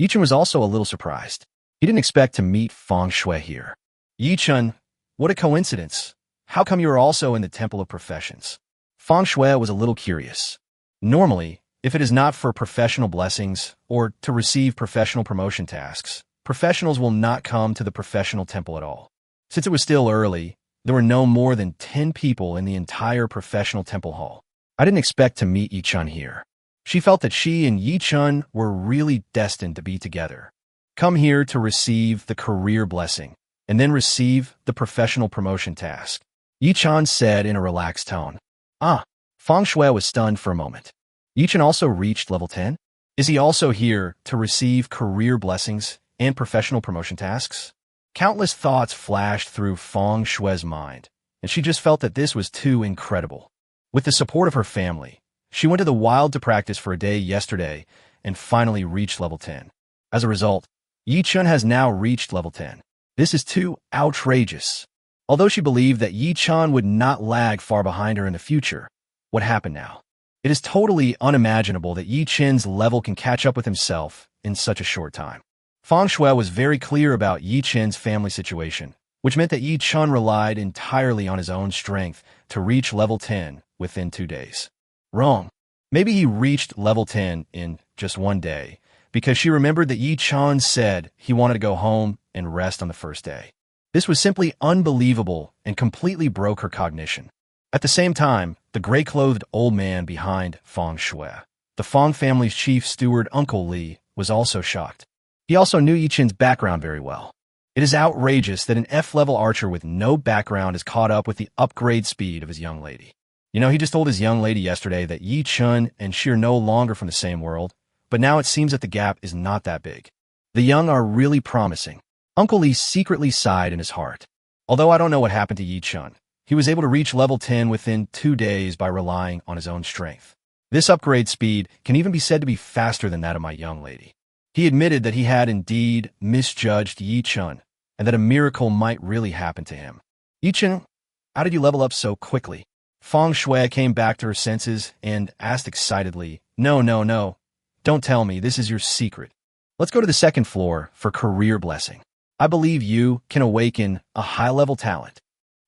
Yichun was also a little surprised. He didn't expect to meet Feng Shui here. Yichun, what a coincidence. How come you are also in the Temple of Professions? Feng Shui was a little curious. Normally, if it is not for professional blessings or to receive professional promotion tasks, professionals will not come to the professional temple at all. Since it was still early, there were no more than 10 people in the entire professional temple hall. I didn't expect to meet Yichun here. She felt that she and Yichun were really destined to be together. Come here to receive the career blessing, and then receive the professional promotion task. Yichun said in a relaxed tone. Feng Shui was stunned for a moment. Yichun also reached level 10? Is he also here to receive career blessings and professional promotion tasks? Countless thoughts flashed through Feng Shui's mind, and she just felt that this was too incredible. With the support of her family, she went to the wild to practice for a day yesterday and finally reached level 10. As a result, Yichun has now reached level 10. This is too outrageous. Although she believed that Yichun would not lag far behind her in the future, what happened now? It is totally unimaginable that Yichun's level can catch up with himself in such a short time. Feng Shui was very clear about Yichun's family situation, which meant that Yichun relied entirely on his own strength to reach level 10 within 2 days. Wrong. Maybe he reached level 10 in just one day, because she remembered that Yichun said he wanted to go home and rest on the first day. This was simply unbelievable and completely broke her cognition. At the same time, the gray-clothed old man behind Feng Shui, the Feng family's chief steward Uncle Li, was also shocked. He also knew Yichun's background very well. It is outrageous that an F-level archer with no background is caught up with the upgrade speed of his young lady. You know, he just told his young lady yesterday that Yichun and she are no longer from the same world, but now it seems that the gap is not that big. The young are really promising. Uncle Li secretly sighed in his heart. Although I don't know what happened to Yichun, he was able to reach level 10 within 2 days by relying on his own strength. This upgrade speed can even be said to be faster than that of my young lady. He admitted that he had indeed misjudged Yi Chun, and that a miracle might really happen to him. Yi Chun, how did you level up so quickly? Feng Shui came back to her senses and asked excitedly, No, no, no. Don't tell me, this is your secret. Let's go to the second floor for career blessing. I believe you can awaken a high-level talent.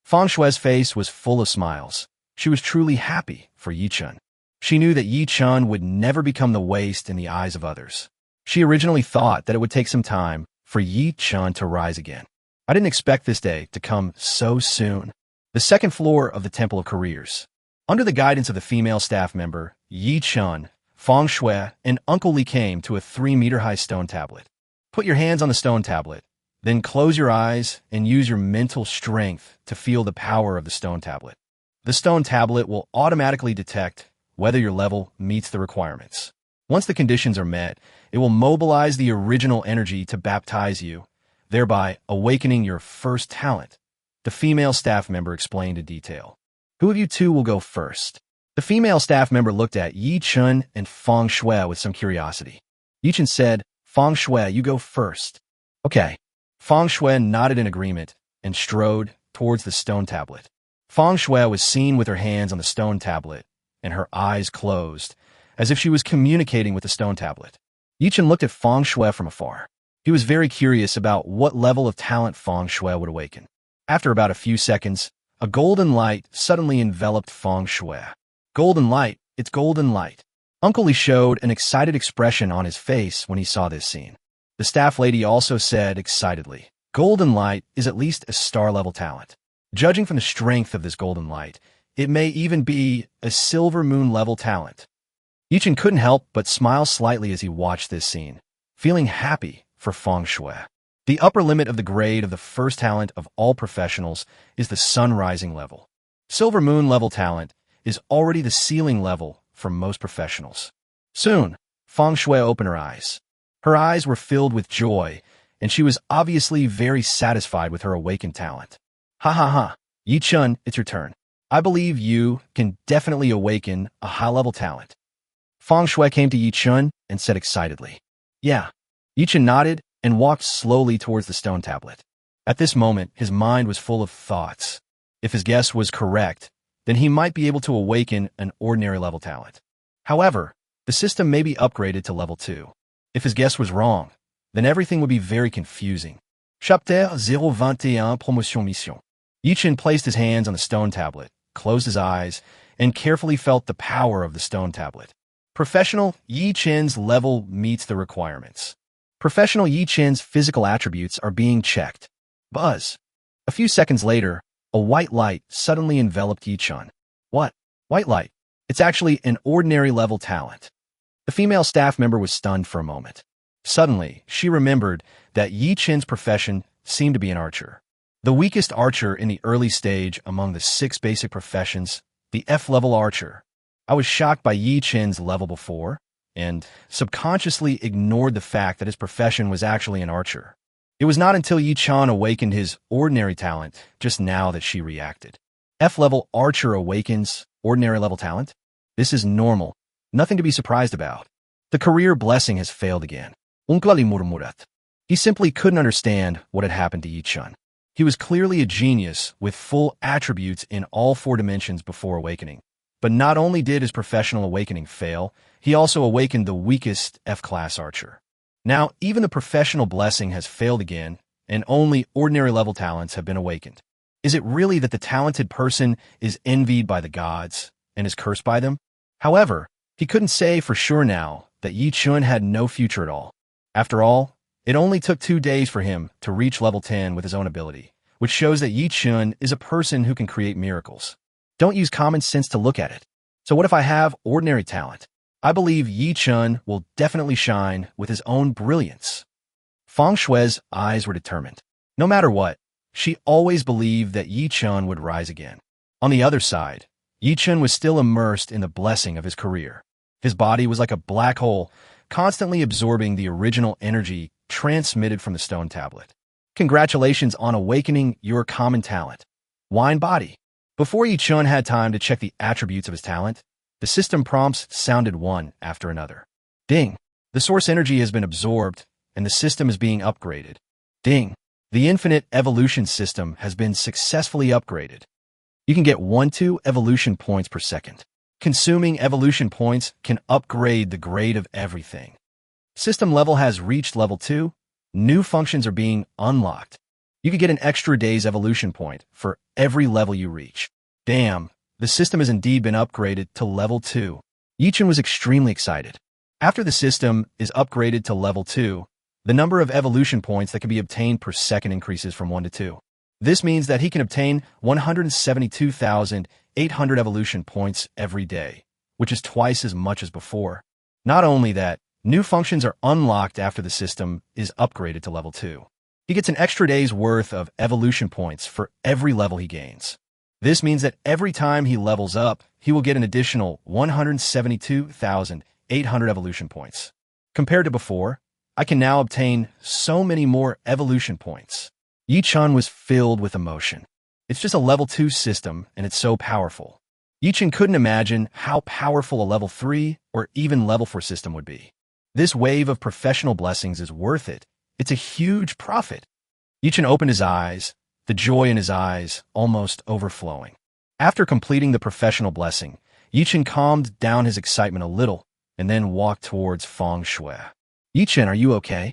Feng Shui's face was full of smiles. She was truly happy for Yi Chun. She knew that Yi Chun would never become the waste in the eyes of others. She originally thought that it would take some time for Yi Chun to rise again. I didn't expect this day to come so soon. The second floor of the Temple of Careers. Under the guidance of the female staff member, Yi Chun, Feng Shui, and Uncle Li came to a 3-meter-high stone tablet. Put your hands on the stone tablet, then close your eyes and use your mental strength to feel the power of the stone tablet. The stone tablet will automatically detect whether your level meets the requirements. Once the conditions are met, it will mobilize the original energy to baptize you, thereby awakening your first talent. The female staff member explained in detail. Who of you two will go first? The female staff member looked at Yi Chun and Feng Shui with some curiosity. Yi Chun said, Feng Shui, you go first. Okay. Feng Shui nodded in agreement and strode towards the stone tablet. Feng Shui was seen with her hands on the stone tablet and her eyes closed, as if she was communicating with the stone tablet. Yi Chun looked at Feng Shui from afar. He was very curious about what level of talent Feng Shui would awaken. After about a few seconds, a golden light suddenly enveloped Feng Shui. Golden light, it's golden light. Uncle Li showed an excited expression on his face when he saw this scene. The staff lady also said excitedly, Golden light is at least a star-level talent. Judging from the strength of this golden light, it may even be a silver moon-level talent. Yi Chun couldn't help but smile slightly as he watched this scene, feeling happy for Feng Shui. The upper limit of the grade of the first talent of all professionals is the sun-rising level. Silver moon-level talent is already the ceiling level for most professionals. Soon, Feng Shui opened her eyes. Her eyes were filled with joy, and she was obviously very satisfied with her awakened talent. Ha ha ha, Yi Chun, it's your turn. I believe you can definitely awaken a high-level talent. Feng Shui came to Yi Chun and said excitedly, Yeah. Yi Chun nodded and walked slowly towards the stone tablet. At this moment, his mind was full of thoughts. If his guess was correct, then he might be able to awaken an ordinary level talent. However, the system may be upgraded to level 2. If his guess was wrong, then everything would be very confusing. Chapter 021 Promotion Mission. Yi Chun placed his hands on the stone tablet, closed his eyes, and carefully felt the power of the stone tablet. Professional Yi Chun's level meets the requirements. Professional Yi Chun's physical attributes are being checked. Buzz. A few seconds later, a white light suddenly enveloped Yi Chun. What? White light? It's actually an ordinary level talent. The female staff member was stunned for a moment. Suddenly, she remembered that Yi Chun's profession seemed to be an archer. The weakest archer in the early stage among the 6 basic professions, the F-level archer. I was shocked by Yi Chun's level before, and subconsciously ignored the fact that his profession was actually an archer. It was not until Yi Chun awakened his ordinary talent just now that she reacted. F-level archer awakens ordinary level talent? This is normal, nothing to be surprised about. The career blessing has failed again. He simply couldn't understand what had happened to Yi Chun. He was clearly a genius with full attributes in all 4 dimensions before awakening. But not only did his professional awakening fail, he also awakened the weakest F-class archer. Now, even the professional blessing has failed again, and only ordinary level talents have been awakened. Is it really that the talented person is envied by the gods and is cursed by them? However, he couldn't say for sure now that Yi Chun had no future at all. After all, it only took 2 days for him to reach level 10 with his own ability, which shows that Yi Chun is a person who can create miracles. Don't use common sense to look at it. So what if I have ordinary talent? I believe Yi Chun will definitely shine with his own brilliance. Feng Shui's eyes were determined. No matter what, she always believed that Yi Chun would rise again. On the other side, Yi Chun was still immersed in the blessing of his career. His body was like a black hole, constantly absorbing the original energy transmitted from the stone tablet. Congratulations on awakening your common talent. Wine body. Before Yi Chun had time to check the attributes of his talent, The system prompts sounded one after another. Ding! The source energy has been absorbed, and the system is being upgraded. Ding! The infinite evolution system has been successfully upgraded. You can get 1-2 evolution points per second. Consuming evolution points can upgrade the grade of everything. System level has reached level 2. New functions are being unlocked. You can get an extra day's evolution point for every level you reach. Damn, the system has indeed been upgraded to level 2. Yichun was extremely excited. After the system is upgraded to level 2, the number of evolution points that can be obtained per second increases from 1 to 2. This means that he can obtain 172,800 evolution points every day, which is twice as much as before. Not only that, new functions are unlocked after the system is upgraded to level 2. He gets an extra day's worth of evolution points for every level he gains. This means that every time he levels up, he will get an additional 172,800 evolution points. Compared to before, I can now obtain so many more evolution points. Yichun was filled with emotion. It's just a level 2 system, and it's so powerful. Yichun couldn't imagine how powerful a level 3 or even level 4 system would be. This wave of professional blessings is worth it. It's a huge profit. Yichun opened his eyes, the joy in his eyes almost overflowing. After completing the professional blessing, Yichun calmed down his excitement a little and then walked towards Feng Shui. Yichun, are you okay?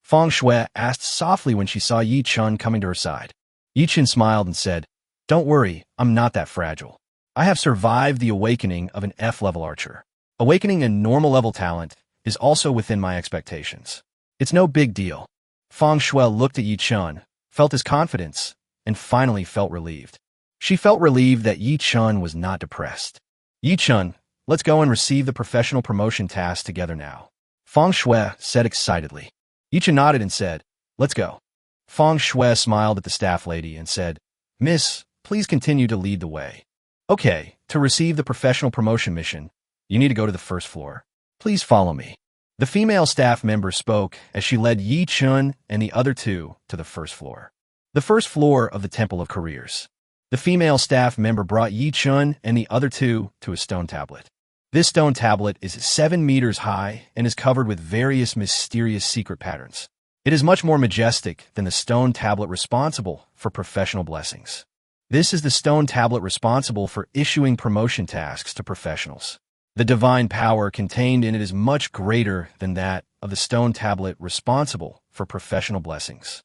Feng Shui asked softly when she saw Yichun coming to her side. Yichun smiled and said, "Don't worry, I'm not that fragile. I have survived the awakening of an F-level archer. Awakening a normal level talent is also within my expectations. It's no big deal." Feng Shui looked at Yichun, felt his confidence, and finally felt relieved. She felt relieved that Yichun was not depressed. "Yichun, let's go and receive the professional promotion task together now," Feng Shui said excitedly. Yichun nodded and said, "Let's go." Feng Shui smiled at the staff lady and said, "Miss, please continue to lead the way." "Okay, to receive the professional promotion mission, you need to go to the first floor. Please follow me." The female staff member spoke as she led Yichun and the other two to the first floor. The first floor of the Temple of Careers. The female staff member brought Yichun and the other two to a stone tablet. This stone tablet is 7 meters high and is covered with various mysterious secret patterns. It is much more majestic than the stone tablet responsible for professional blessings. This is the stone tablet responsible for issuing promotion tasks to professionals. The divine power contained in it is much greater than that of the stone tablet responsible for professional blessings.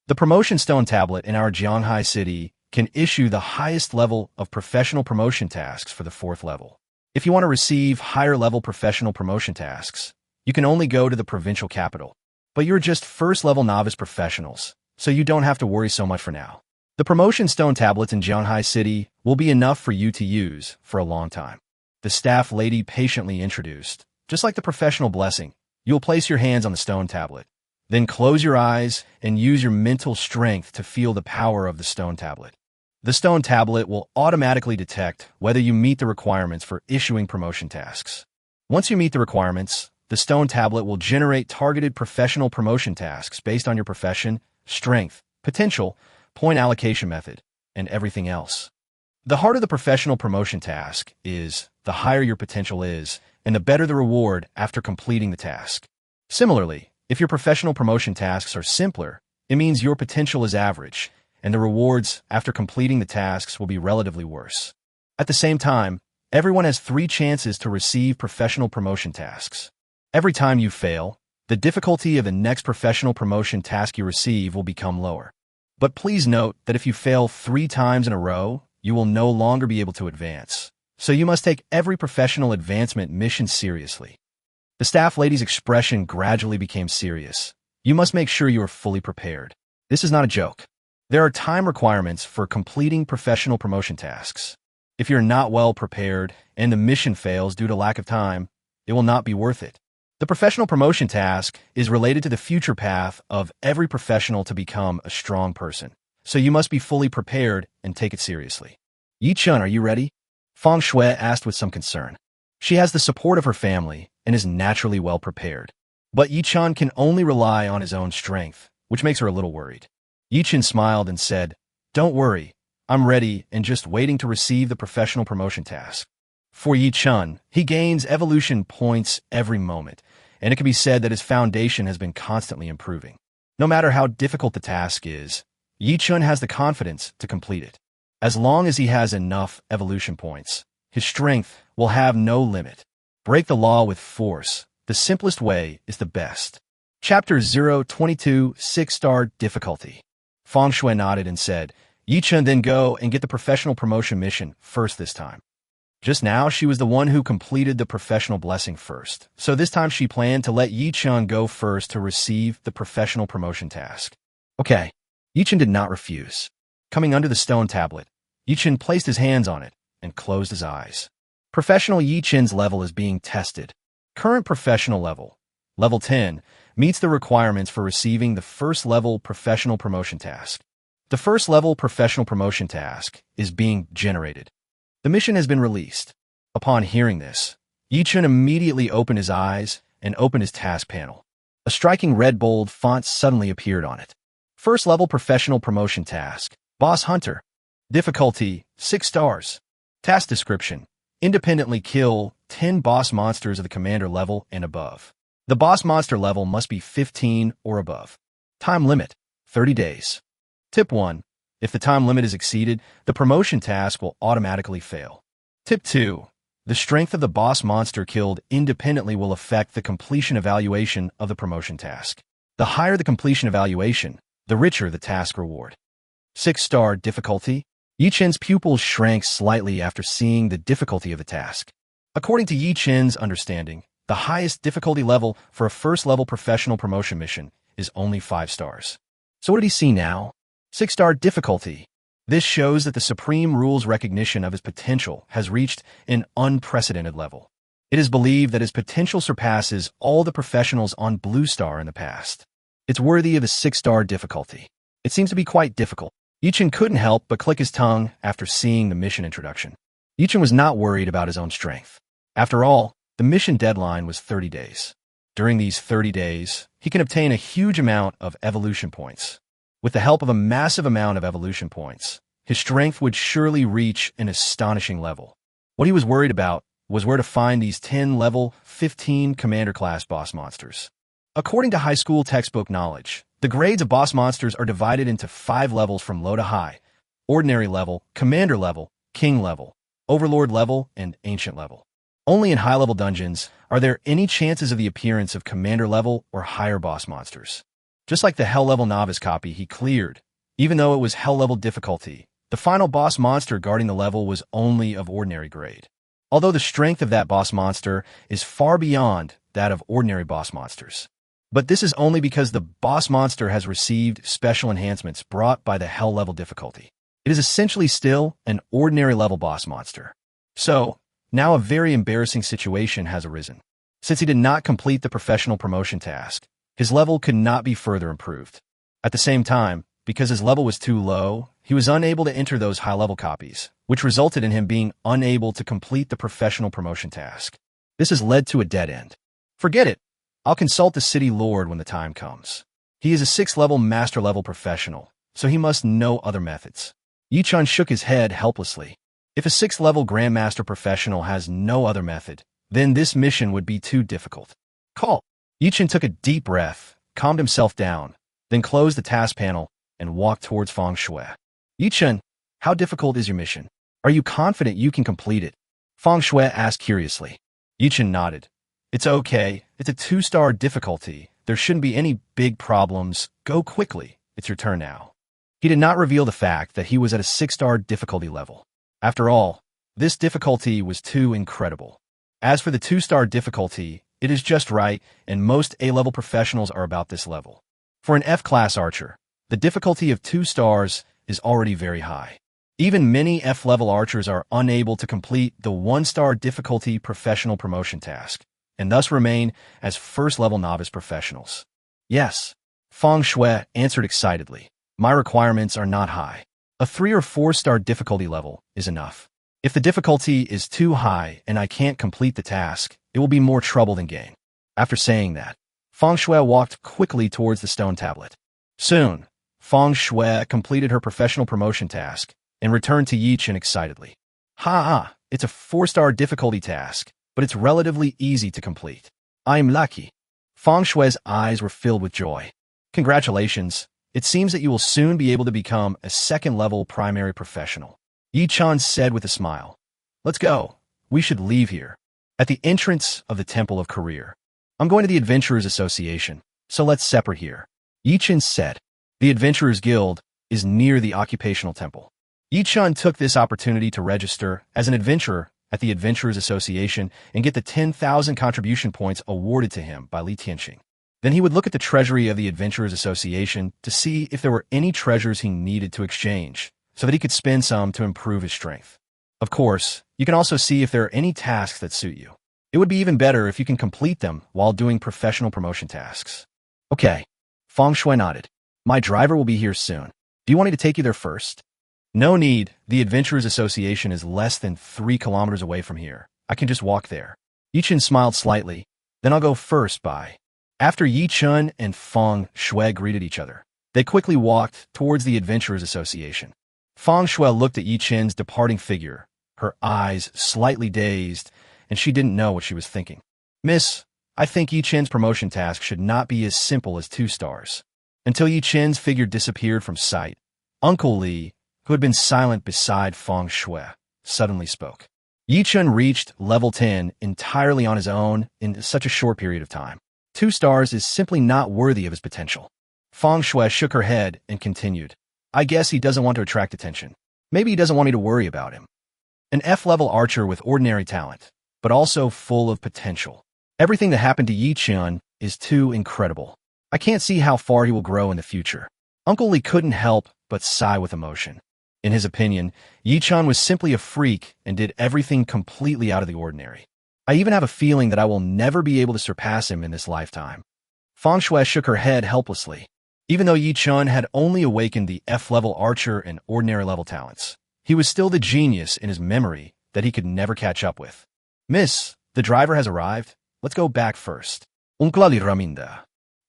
The promotion stone tablet in our Jianghai city can issue the highest level of professional promotion tasks for the 4th level. If you want to receive higher-level professional promotion tasks, you can only go to the provincial capital. But you're just first-level novice professionals, so you don't have to worry so much for now. The promotion stone tablets in Jianghai City will be enough for you to use for a long time. The staff lady patiently introduced. Just like the professional blessing, you'll place your hands on the stone tablet. Then close your eyes and use your mental strength to feel the power of the stone tablet. The stone tablet will automatically detect whether you meet the requirements for issuing promotion tasks. Once you meet the requirements, the stone tablet will generate targeted professional promotion tasks based on your profession, strength, potential, point allocation method, and everything else. The harder the professional promotion task is, the higher your potential is, and the better the reward after completing the task. Similarly, if your professional promotion tasks are simpler, it means your potential is average, and the rewards after completing the tasks will be relatively worse. At the same time, everyone has 3 chances to receive professional promotion tasks. Every time you fail, the difficulty of the next professional promotion task you receive will become lower. But please note that if you fail 3 times in a row, you will no longer be able to advance. So you must take every professional advancement mission seriously. The staff lady's expression gradually became serious. You must make sure you are fully prepared. This is not a joke. There are time requirements for completing professional promotion tasks. If you're not well prepared and the mission fails due to lack of time, it will not be worth it. The professional promotion task is related to the future path of every professional to become a strong person. So you must be fully prepared and take it seriously. Yichun, are you ready? Feng Shui asked with some concern. She has the support of her family and is naturally well prepared. But Yichun can only rely on his own strength, which makes her a little worried. Yichun smiled and said, "Don't worry, I'm ready and just waiting to receive the professional promotion task." For Yi Chun, he gains evolution points every moment, and it can be said that his foundation has been constantly improving. No matter how difficult the task is, Yi Chun has the confidence to complete it. As long as he has enough evolution points, his strength will have no limit. Break the law with force. The simplest way is the best. Chapter 022, 6-star difficulty. Feng Shui nodded and said, Yi Chun, then go and get the professional promotion mission first this time. Just now, she was the one who completed the professional blessing first, so this time she planned to let Yi Chun go first to receive the professional promotion task. Okay. Yi Chun did not refuse. Coming under the stone tablet, Yi Chun placed his hands on it and closed his eyes. Professional Yi Chun's level is being tested. Current professional level, level 10, meets the requirements for receiving the first level professional promotion task. The first level professional promotion task is being generated. The mission has been released. Upon hearing this, Yi Chun immediately opened his eyes and opened his task panel. A striking red bold font suddenly appeared on it. First level professional promotion task, Boss Hunter. Difficulty, 6 stars. Task description, independently kill 10 boss monsters of the commander level and above. The boss monster level must be 15 or above. Time limit, 30 days. Tip 1. If the time limit is exceeded, the promotion task will automatically fail. Tip 2. The strength of the boss monster killed independently will affect the completion evaluation of the promotion task. The higher the completion evaluation, the richer the task reward. 6-star difficulty. Yi Chun's pupils shrank slightly after seeing the difficulty of the task. According to Yi Chun's understanding, the highest difficulty level for a first-level professional promotion mission is only 5 stars. So what did he see now? 6-star difficulty. This shows that the Supreme Rule's recognition of his potential has reached an unprecedented level. It is believed that his potential surpasses all the professionals on Blue Star in the past. It's worthy of a 6-star difficulty. It seems to be quite difficult. Yi Chun couldn't help but click his tongue after seeing the mission introduction. Yi Chun was not worried about his own strength. After all, the mission deadline was 30 days. During these 30 days, he can obtain a huge amount of evolution points. With the help of a massive amount of evolution points, his strength would surely reach an astonishing level. What he was worried about was where to find these 10 level 15 commander-class boss monsters. According to high school textbook knowledge, the grades of boss monsters are divided into 5 levels from low to high: ordinary level, commander level, king level, overlord level, and ancient level. Only in high-level dungeons are there any chances of the appearance of commander level or higher boss monsters. Just like the hell-level novice copy he cleared, even though it was hell-level difficulty, the final boss monster guarding the level was only of ordinary grade. Although the strength of that boss monster is far beyond that of ordinary boss monsters. But this is only because the boss monster has received special enhancements brought by the hell-level difficulty. It is essentially still an ordinary level boss monster. So, now a very embarrassing situation has arisen. Since he did not complete the professional promotion task, his level could not be further improved. At the same time, because his level was too low, he was unable to enter those high-level copies, which resulted in him being unable to complete the professional promotion task. This has led to a dead end. Forget it. I'll consult the city lord when the time comes. He is a 6th-level master-level professional, so he must know other methods. Yi Chun shook his head helplessly. If a 6th-level grandmaster professional has no other method, then this mission would be too difficult. Call. Yi Chun took a deep breath, calmed himself down, then closed the task panel and walked towards Feng Shui. Yi Chun, how difficult is your mission? Are you confident you can complete it? Feng Shui asked curiously. Yi Chun nodded. It's okay. It's a 2-star difficulty. There shouldn't be any big problems. Go quickly. It's your turn now. He did not reveal the fact that he was at a 6-star difficulty level. After all, this difficulty was too incredible. As for the 2-star difficulty, it is just right, and most A-level professionals are about this level. For an F-class archer, the difficulty of 2 stars is already very high. Even many F-level archers are unable to complete the 1-star difficulty professional promotion task, and thus remain as first-level novice professionals. Yes, Feng Shui answered excitedly. My requirements are not high. A 3 or 4-star difficulty level is enough. If the difficulty is too high and I can't complete the task, it will be more trouble than gain. After saying that, Feng Shui walked quickly towards the stone tablet. Soon, Feng Shui completed her professional promotion task and returned to Yi Chun excitedly. Ha! It's a 4-star difficulty task, but it's relatively easy to complete. I'm lucky. Feng Shui's eyes were filled with joy. Congratulations. It seems that you will soon be able to become a second-level primary professional. Yi Chun said with a smile. Let's go. We should leave here. At the entrance of the Temple of Career. I'm going to the Adventurers Association, so let's separate here. Yi Chun said. The Adventurers Guild is near the Occupational Temple. Yi Chun took this opportunity to register as an adventurer at the Adventurers Association and get the 10,000 contribution points awarded to him by Li Tianxing. Then he would look at the treasury of the Adventurers Association to see if there were any treasures he needed to exchange, so that he could spend some to improve his strength. Of course, you can also see if there are any tasks that suit you. It would be even better if you can complete them while doing professional promotion tasks. Okay. Feng Shui nodded. My driver will be here soon. Do you want me to take you there first? No need. The Adventurers Association is less than 3 kilometers away from here. I can just walk there. Yi Chun smiled slightly. Then I'll go first, bye. After Yi Chun and Feng Shui greeted each other, they quickly walked towards the Adventurers Association. Feng Shui looked at Yi Chun's departing figure, her eyes slightly dazed, and she didn't know what she was thinking. Miss, I think Yi Chun's promotion task should not be as simple as 2 stars. Until Yi Chun's figure disappeared from sight, Uncle Li, who had been silent beside Feng Shui, suddenly spoke. Yi Chun reached level 10 entirely on his own in such a short period of time. 2 stars is simply not worthy of his potential. Feng Shui shook her head and continued. I guess he doesn't want to attract attention. Maybe he doesn't want me to worry about him. An F-level archer with ordinary talent, but also full of potential. Everything that happened to Yi Chun is too incredible. I can't see how far he will grow in the future. Uncle Li couldn't help but sigh with emotion. In his opinion, Yi Chun was simply a freak and did everything completely out of the ordinary. I even have a feeling that I will never be able to surpass him in this lifetime. Feng Shui shook her head helplessly. Even though Yi Chun had only awakened the F-level archer and ordinary level talents, he was still the genius in his memory that he could never catch up with. Miss, the driver has arrived. Let's go back first. Unklali Raminda.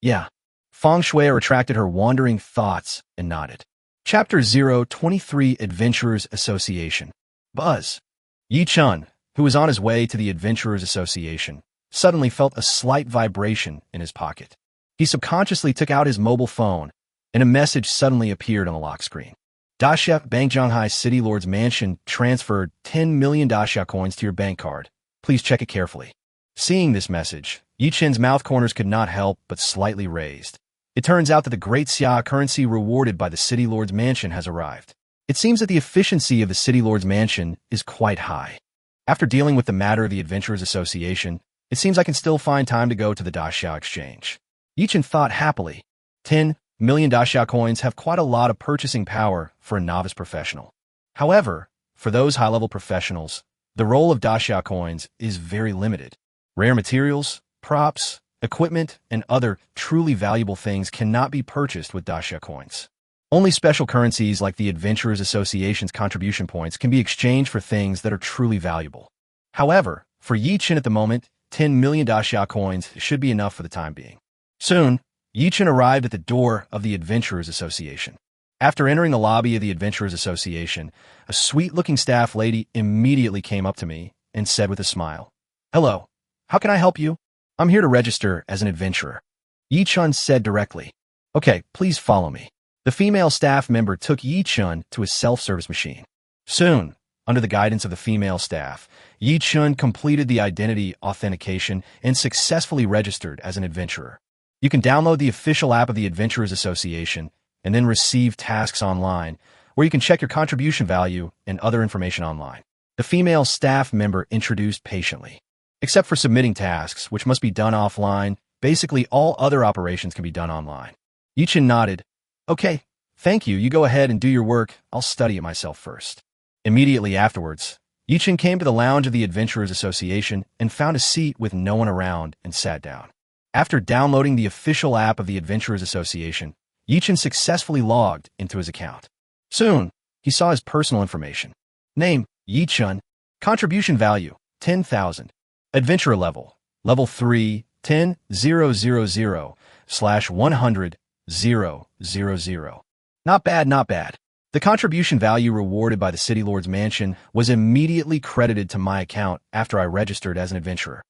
Yeah. Feng Shui retracted her wandering thoughts and nodded. Chapter 023 Adventurers Association. Buzz. Yi Chun, who was on his way to the Adventurers Association, suddenly felt a slight vibration in his pocket. He subconsciously took out his mobile phone, and a message suddenly appeared on the lock screen. Daxia Bangzhonghai City Lord's Mansion transferred 10 million Daxia coins to your bank card. Please check it carefully. Seeing this message, Yi Chun's mouth corners could not help but slightly raised. It turns out that the Great Xia currency rewarded by the City Lord's Mansion has arrived. It seems that the efficiency of the City Lord's Mansion is quite high. After dealing with the matter of the Adventurers Association, it seems I can still find time to go to the Daxia exchange. Yi Chun thought happily. 10 million Daxia coins have quite a lot of purchasing power for a novice professional. However, for those high-level professionals, the role of Daxia coins is very limited. Rare materials, props, equipment, and other truly valuable things cannot be purchased with Daxia coins. Only special currencies like the Adventurers Association's contribution points can be exchanged for things that are truly valuable. However, for Yi Chun at the moment, 10 million Daxia coins should be enough for the time being. Soon, Yi Chun arrived at the door of the Adventurers Association. After entering the lobby of the Adventurers Association, a sweet-looking staff lady immediately came up to me and said with a smile, Hello, how can I help you? I'm here to register as an adventurer. Yi Chun said directly. Okay, please follow me. The female staff member took Yi Chun to a self-service machine. Soon, under the guidance of the female staff, Yi Chun completed the identity authentication and successfully registered as an adventurer. You can download the official app of the Adventurers Association and then receive tasks online, where you can check your contribution value and other information online. The female staff member introduced patiently. Except for submitting tasks, which must be done offline, basically all other operations can be done online. Yi Chun nodded. Okay, thank you. You go ahead and do your work. I'll study it myself first. Immediately afterwards, Yi Chun came to the lounge of the Adventurers Association and found a seat with no one around and sat down. After downloading the official app of the Adventurers Association, Yi Chun successfully logged into his account. Soon, he saw his personal information. Name, Yi Chun. Contribution value, 10,000. Adventurer level, level 3, 10,000/100,000. Not bad, not bad. The contribution value rewarded by the City Lord's mansion was immediately credited to my account after I registered as an adventurer.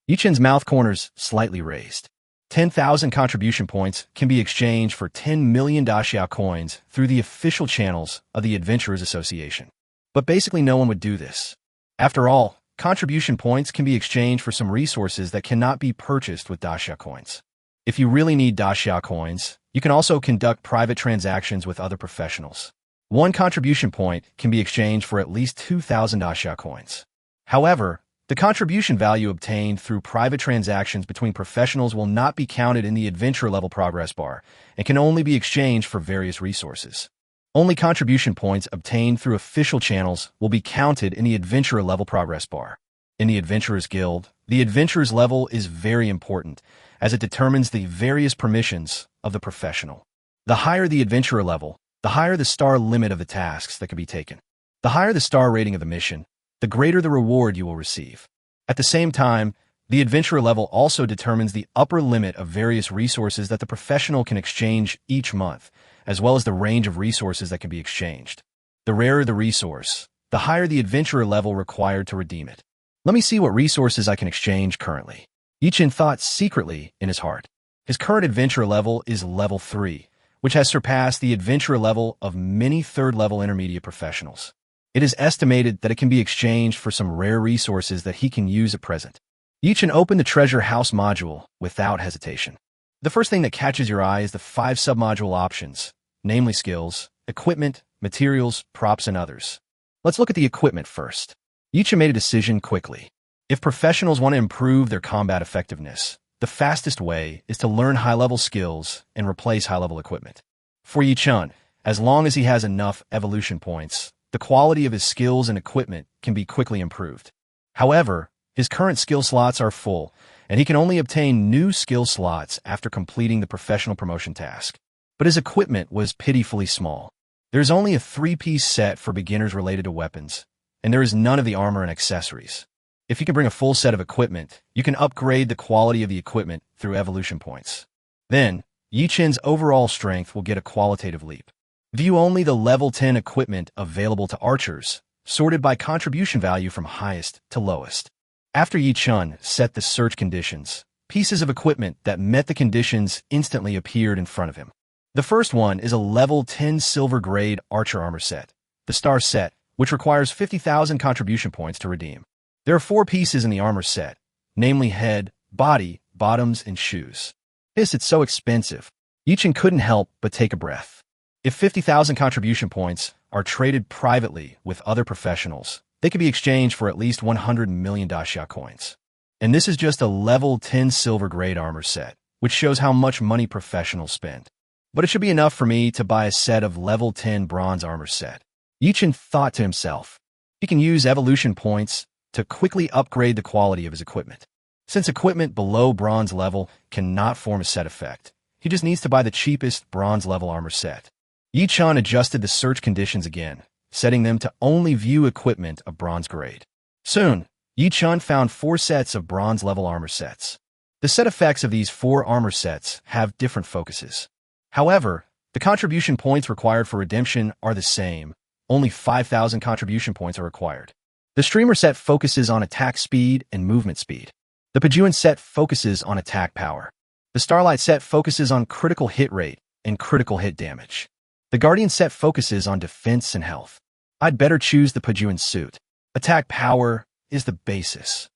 Yichen's mouth corners slightly raised. 10,000 contribution points can be exchanged for 10 million daxiao coins through the official channels of the Adventurers Association. But basically no one would do this. After all, contribution points can be exchanged for some resources that cannot be purchased with daxiao coins. If you really need daxiao coins, you can also conduct private transactions with other professionals. One contribution point can be exchanged for at least 2,000 daxiao coins. However, the contribution value obtained through private transactions between professionals will not be counted in the adventure level progress bar and can only be exchanged for various resources. Only contribution points obtained through official channels will be counted in the adventurer level progress bar. In the Adventurers Guild, the adventurers level is very important as it determines the various permissions of the professional. The higher the adventurer level, the higher the star limit of the tasks that can be taken. The higher the star rating of the mission, the greater the reward you will receive. At the same time, the adventurer level also determines the upper limit of various resources that the professional can exchange each month, as well as the range of resources that can be exchanged. The rarer the resource, the higher the adventurer level required to redeem it. Let me see what resources I can exchange currently. Yichen thought secretly in his heart. His current adventurer level is level 3, which has surpassed the adventurer level of many third-level intermediate professionals. It is estimated that it can be exchanged for some rare resources that he can use at present. Yichen opened the Treasure House module without hesitation. The first thing that catches your eye is the 5 submodule options, namely skills, equipment, materials, props, and others. Let's look at the equipment first. Yichen made a decision quickly. If professionals want to improve their combat effectiveness, the fastest way is to learn high-level skills and replace high-level equipment. For Yichen, as long as he has enough evolution points, the quality of his skills and equipment can be quickly improved. However, his current skill slots are full, and he can only obtain new skill slots after completing the professional promotion task. But his equipment was pitifully small. There's only a 3-piece set for beginners related to weapons, and there is none of the armor and accessories. If you can bring a full set of equipment, you can upgrade the quality of the equipment through evolution points. Then, Yichen's overall strength will get a qualitative leap. View only the level 10 equipment available to archers, sorted by contribution value from highest to lowest. After Yichen set the search conditions, pieces of equipment that met the conditions instantly appeared in front of him. The first one is a level 10 silver grade archer armor set, the star set, which requires 50,000 contribution points to redeem. There are 4 pieces in the armor set, namely head, body, bottoms, and shoes. It's so expensive. Yichen couldn't help but take a breath. If 50,000 contribution points are traded privately with other professionals, they can be exchanged for at least 100 million daxiao coins. And this is just a level 10 silver grade armor set, which shows how much money professionals spend. But it should be enough for me to buy a set of level 10 bronze armor set. Yichen thought to himself. He can use evolution points to quickly upgrade the quality of his equipment. Since equipment below bronze level cannot form a set effect, he just needs to buy the cheapest bronze level armor set. Yichen adjusted the search conditions again, setting them to only view equipment of bronze grade. Soon, Yichen found 4 sets of bronze level armor sets. The set effects of these 4 armor sets have different focuses. However, the contribution points required for redemption are the same. Only 5,000 contribution points are required. The streamer set focuses on attack speed and movement speed. The Pajuan set focuses on attack power. The Starlight set focuses on critical hit rate and critical hit damage. The Guardian set focuses on defense and health. I'd better choose the Pajuan suit. Attack power is the basis.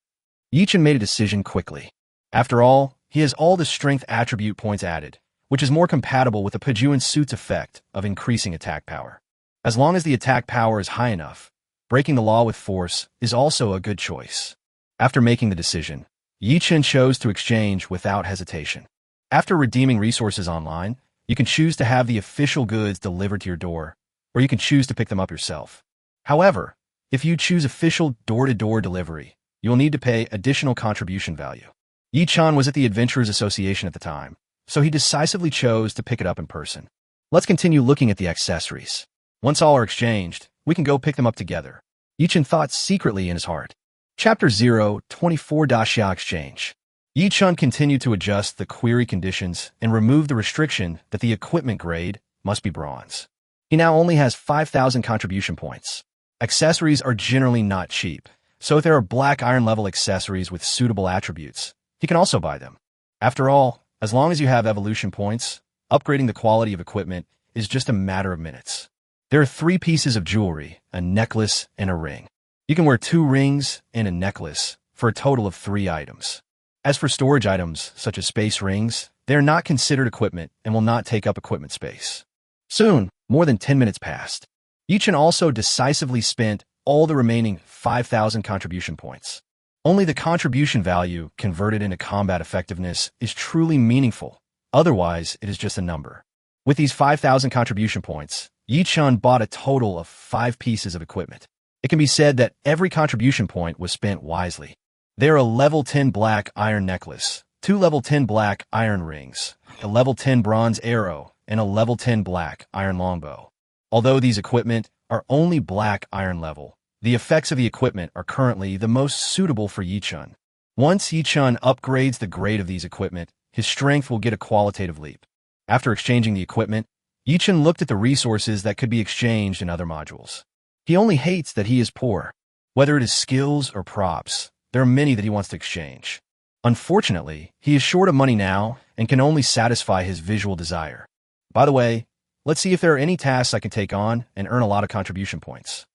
Yichen made a decision quickly. After all, he has all the strength attribute points added, which is more compatible with the Pajuan suit's effect of increasing attack power. As long as the attack power is high enough, breaking the law with force is also a good choice. After making the decision, Yichen chose to exchange without hesitation. After redeeming resources online, you can choose to have the official goods delivered to your door, or you can choose to pick them up yourself. However, if you choose official door-to-door delivery, you will need to pay additional contribution value. Yichen was at the Adventurers Association at the time, so he decisively chose to pick it up in person. Let's continue looking at the accessories. Once all are exchanged, we can go pick them up together. Yichen thought secretly in his heart. Chapter 0, 24 Daxiao Exchange. Yichen continued to adjust the query conditions and remove the restriction that the equipment grade must be bronze. He He now only has 5,000 contribution points. Accessories are generally not cheap, so if there are black iron level accessories with suitable attributes, he can also buy them. After all, as long as you have evolution points, upgrading the quality of equipment is just a matter of minutes. There are 3 pieces of jewelry, a necklace and a ring. You can wear 2 rings and a necklace for a total of 3 items. As for storage items, such as space rings, they are not considered equipment and will not take up equipment space. Soon, more than 10 minutes passed. Yichen also decisively spent all the remaining 5,000 contribution points. Only the contribution value converted into combat effectiveness is truly meaningful. Otherwise, it is just a number. With these 5,000 contribution points, Yichen bought a total of 5 pieces of equipment. It can be said that every contribution point was spent wisely. They are a level 10 black iron necklace, 2 level 10 black iron rings, a level 10 bronze arrow, and a level 10 black iron longbow. Although these equipment are only black iron level, the effects of the equipment are currently the most suitable for Yichen. Once Yichen upgrades the grade of these equipment, his strength will get a qualitative leap. After exchanging the equipment, Yichen looked at the resources that could be exchanged in other modules. He only hates that he is poor. Whether it is skills or props, there are many that he wants to exchange. Unfortunately, he is short of money now and can only satisfy his visual desire. By the way, let's see if there are any tasks I can take on and earn a lot of contribution points.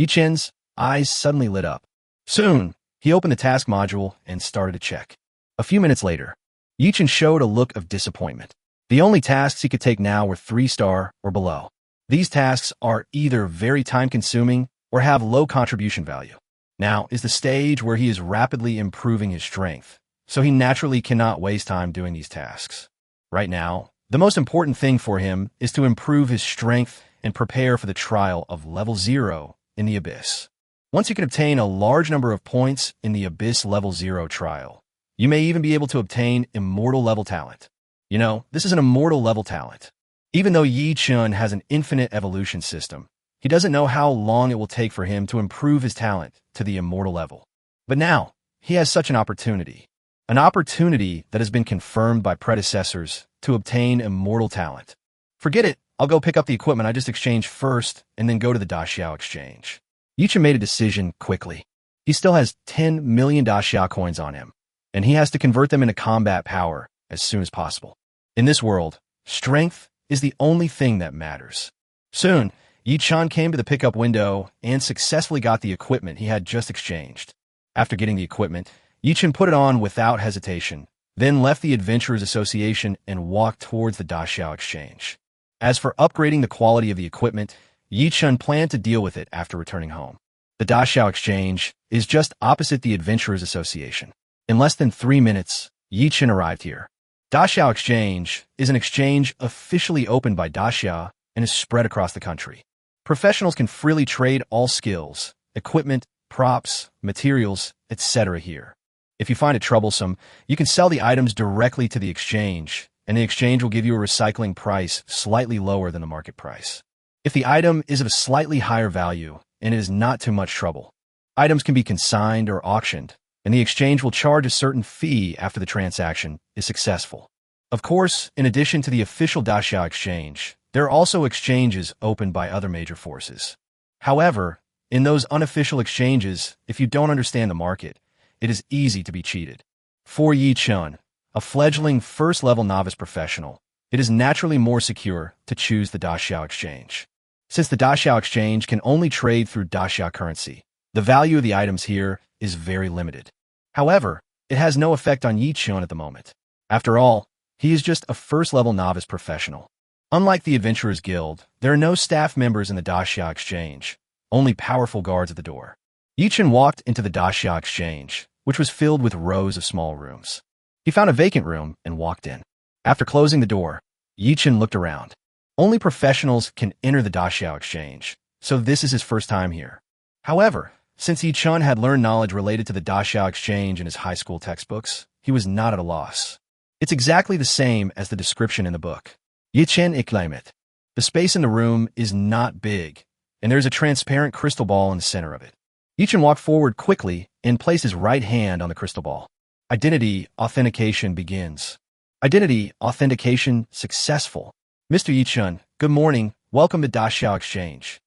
Yichen's eyes suddenly lit up. Soon, he opened the task module and started to check. A few minutes later, Yichen showed a look of disappointment. The only tasks he could take now were 3-star or below. These tasks are either very time-consuming or have low contribution value. Now is the stage where he is rapidly improving his strength, so he naturally cannot waste time doing these tasks. Right now, the most important thing for him is to improve his strength and prepare for the trial of level 0 in the Abyss. Once you can obtain a large number of points in the Abyss level 0 trial, you may even be able to obtain immortal level talent. You know, this is an immortal level talent. Even though Yichen has an infinite evolution system, he doesn't know how long it will take for him to improve his talent to the immortal level. But now, he has such an opportunity that has been confirmed by predecessors to obtain immortal talent. Forget it, I'll go pick up the equipment I just exchanged first and then go to the Daxiao exchange. Yichen made a decision quickly. He still has 10 million Daxiao coins on him, and he has to convert them into combat power as soon as possible. In this world, strength is the only thing that matters. Soon, Yichen came to the pickup window and successfully got the equipment he had just exchanged. After getting the equipment, Yichen put it on without hesitation, then left the Adventurers Association and walked towards the Daxiao exchange. As for upgrading the quality of the equipment, Yichen planned to deal with it after returning home. The Daxiao exchange is just opposite the Adventurers Association. In less than 3 minutes, Yichen arrived here. Daxiao exchange is an exchange officially opened by Daxia and is spread across the country. Professionals can freely trade all skills, equipment, props, materials, etc. here. If you find it troublesome, you can sell the items directly to the exchange, and the exchange will give you a recycling price slightly lower than the market price. If the item is of a slightly higher value and it is not too much trouble, items can be consigned or auctioned, and the exchange will charge a certain fee after the transaction is successful. Of course, in addition to the official Daxiao exchange, there are also exchanges opened by other major forces. However, in those unofficial exchanges, if you don't understand the market, it is easy to be cheated. For Yichen, a fledgling first-level novice professional, it is naturally more secure to choose the Daxiao exchange. Since the Daxiao exchange can only trade through Daxiao currency, the value of the items here is very limited. However, it has no effect on Yichen at the moment. After all, he is just a first-level novice professional. Unlike the Adventurers Guild, there are no staff members in the Daxiao exchange, only powerful guards at the door. Yichen walked into the Daxiao exchange, which was filled with rows of small rooms. He found a vacant room and walked in. After closing the door, Yichen looked around. Only professionals can enter the Daxiao exchange, so this is his first time here. However, since Yichen had learned knowledge related to the Daxiao exchange in his high school textbooks, he was not at a loss. It's exactly the same as the description in the book. Yichen exclaimed it. The space in the room is not big, and there's a transparent crystal ball in the center of it. Yichen walked forward quickly and placed his right hand on the crystal ball. Identity authentication begins. Identity authentication successful. Mr. Yichen, Good morning, welcome to Daxiao Exchange.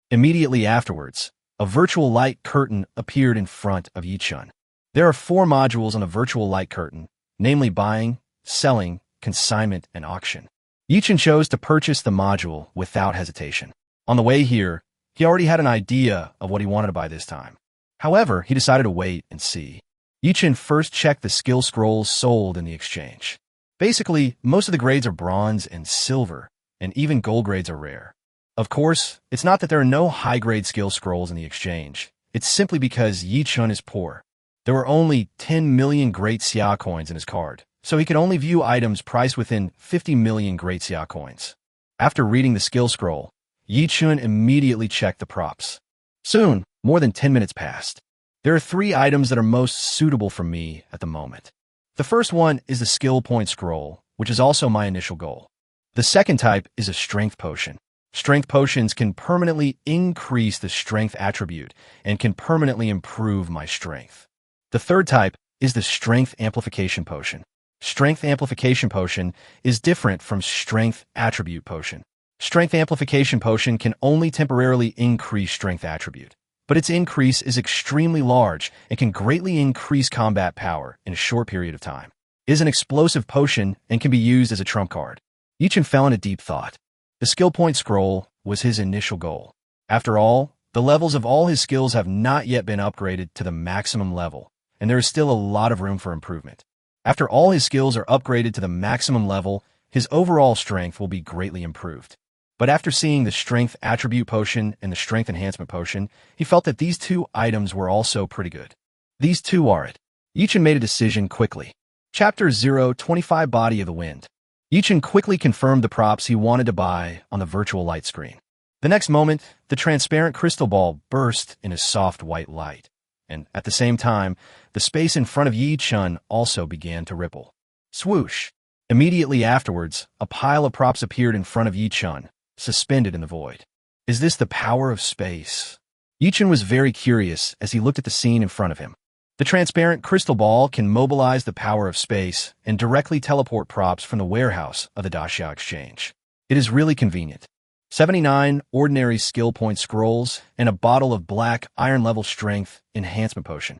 Immediately afterwards, a virtual light curtain appeared in front of Yichun. There are 4 modules on the virtual light curtain, namely buying, selling, consignment, and auction. Yichun chose to purchase the module without hesitation. On the way here, he already had an idea of what he wanted to buy this time. However, he decided to wait and see. Yichun first checked the skill scrolls sold in the exchange. Basically, most of the grades are bronze and silver, and even gold grades are rare. Of course, it's not that there are no high-grade skill scrolls in the exchange. It's simply because Yichun is poor. There were only 10 million Great Xia coins in his card, so he could only view items priced within 50 million Great Xia coins. After reading the skill scroll, Yichun immediately checked the props. Soon, more than 10 minutes passed. There are 3 items that are most suitable for me at the moment. The first one is the skill point scroll, which is also my initial goal. The second type is a strength potion. Strength potions can permanently increase the strength attribute and can permanently improve my strength. The third type is the strength amplification potion. Strength amplification potion is different from strength attribute potion. Strength amplification potion can only temporarily increase strength attribute, but its increase is extremely large and can greatly increase combat power in a short period of time. It is an explosive potion and can be used as a trump card. Yichun fell into deep thought. The skill point scroll was his initial goal. After all, the levels of all his skills have not yet been upgraded to the maximum level, and there is still a lot of room for improvement. After all his skills are upgraded to the maximum level, his overall strength will be greatly improved. But after seeing the strength attribute potion and the strength enhancement potion, he felt that these 2 items were also pretty good. These 2 are it. Yichun made a decision quickly. Chapter 025 Body of the Wind. Yichun quickly confirmed the props he wanted to buy on the virtual light screen. The next moment, the transparent crystal ball burst in a soft white light, and at the same time, the space in front of Yichun also began to ripple. Swoosh! Immediately afterwards, a pile of props appeared in front of Yichun, suspended in the void. Is this the power of space? Yichun was very curious as he looked at the scene in front of him. The transparent crystal ball can mobilize the power of space and directly teleport props from the warehouse of the Daxiao Exchange. It is really convenient. 79 ordinary skill point scrolls and a bottle of black iron level strength enhancement potion.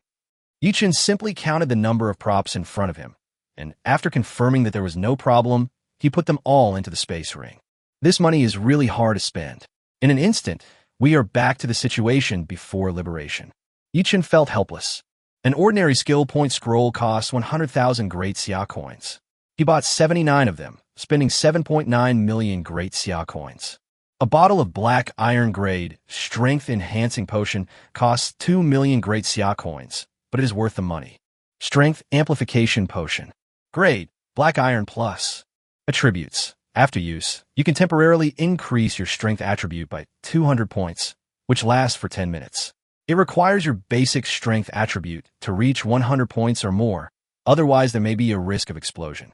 Yichun simply counted the number of props in front of him, and after confirming that there was no problem, he put them all into the space ring. This money is really hard to spend. In an instant, we are back to the situation before liberation. Yichun felt helpless. An ordinary skill point scroll costs 100,000 Great Xia coins. He bought 79 of them, spending 7.9 million Great Xia coins. A bottle of black iron grade strength enhancing potion costs 2 million Great Xia coins, but it is worth the money. Strength amplification potion. Grade, black iron plus. Attributes. After use, you can temporarily increase your strength attribute by 200 points, which lasts for 10 minutes. It requires your basic strength attribute to reach 100 points or more, otherwise there may be a risk of explosion.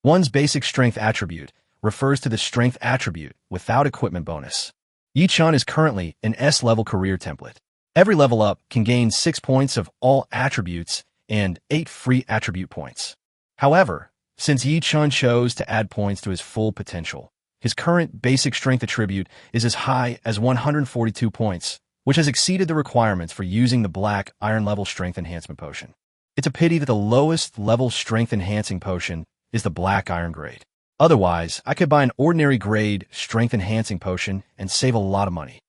One's basic strength attribute refers to the strength attribute without equipment bonus. Yichun is currently an S-level career template. Every level up can gain 6 points of all attributes and 8 free attribute points. However, since Yichun chose to add points to his full potential, his current basic strength attribute is as high as 142 points, which has exceeded the requirements for using the black iron level strength enhancement potion. It's a pity that the lowest level strength enhancing potion is the black iron grade. Otherwise, I could buy an ordinary grade strength enhancing potion and save a lot of money.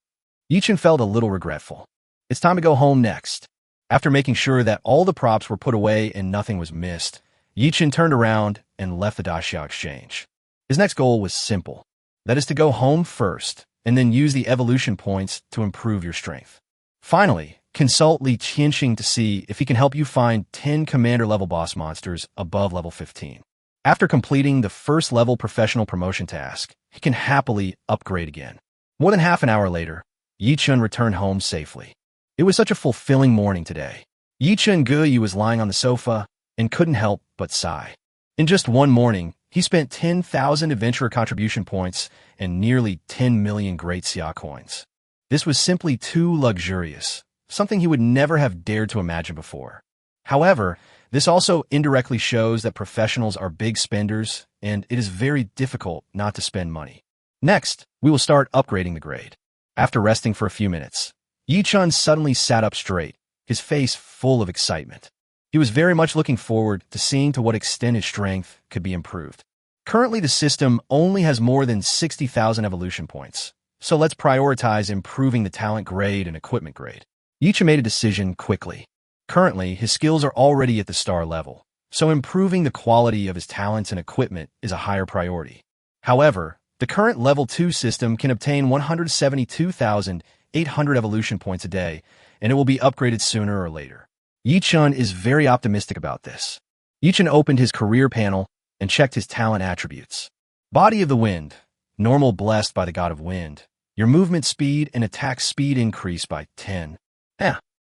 Yichun felt a little regretful. It's time to go home next. After making sure that all the props were put away and nothing was missed, Yichun turned around and left the Daxiao Exchange. His next goal was simple. That is to go home first, and then use the evolution points to improve your strength. Finally, consult Li Qianxing to see if he can help you find 10 commander-level boss monsters above level 15. After completing the first level professional promotion task, he can happily upgrade again. More than half an hour later, Yichun returned home safely. It was such a fulfilling morning today. Yichun Guyu was lying on the sofa and couldn't help but sigh. In just one morning, he spent 10,000 adventurer contribution points and nearly 10 million Great Xia coins. This was simply too luxurious, something he would never have dared to imagine before. However, this also indirectly shows that professionals are big spenders, and it is very difficult not to spend money. Next, we will start upgrading the grade. After resting for a few minutes, Yi-chun suddenly sat up straight, his face full of excitement. He was very much looking forward to seeing to what extent his strength could be improved. Currently, the system only has more than 60,000 evolution points, so let's prioritize improving the talent grade and equipment grade. Yi-chun made a decision quickly. Currently, his skills are already at the star level, so improving the quality of his talents and equipment is a higher priority. However, the current level 2 system can obtain 172,800 evolution points a day, and it will be upgraded sooner or later. Yi-chun is very optimistic about this. Yi-chun opened his career panel and checked his talent attributes. Body of the Wind, normal blessed by the god of wind. Your movement speed and attack speed increase by 10.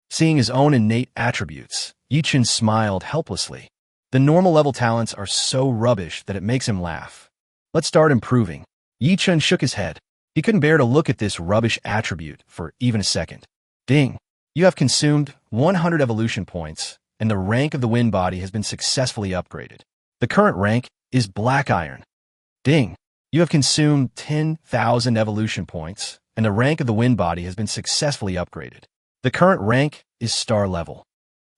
Seeing his own innate attributes, Yi-chun smiled helplessly. The normal level talents are so rubbish that it makes him laugh. Let's start improving. Yi-chun shook his head. He couldn't bear to look at this rubbish attribute for even a second. Ding! You have consumed 100 evolution points, and the rank of the wind body has been successfully upgraded. The current rank is Black Iron. Ding! You have consumed 10,000 evolution points, and the rank of the wind body has been successfully upgraded. The current rank is Star Level.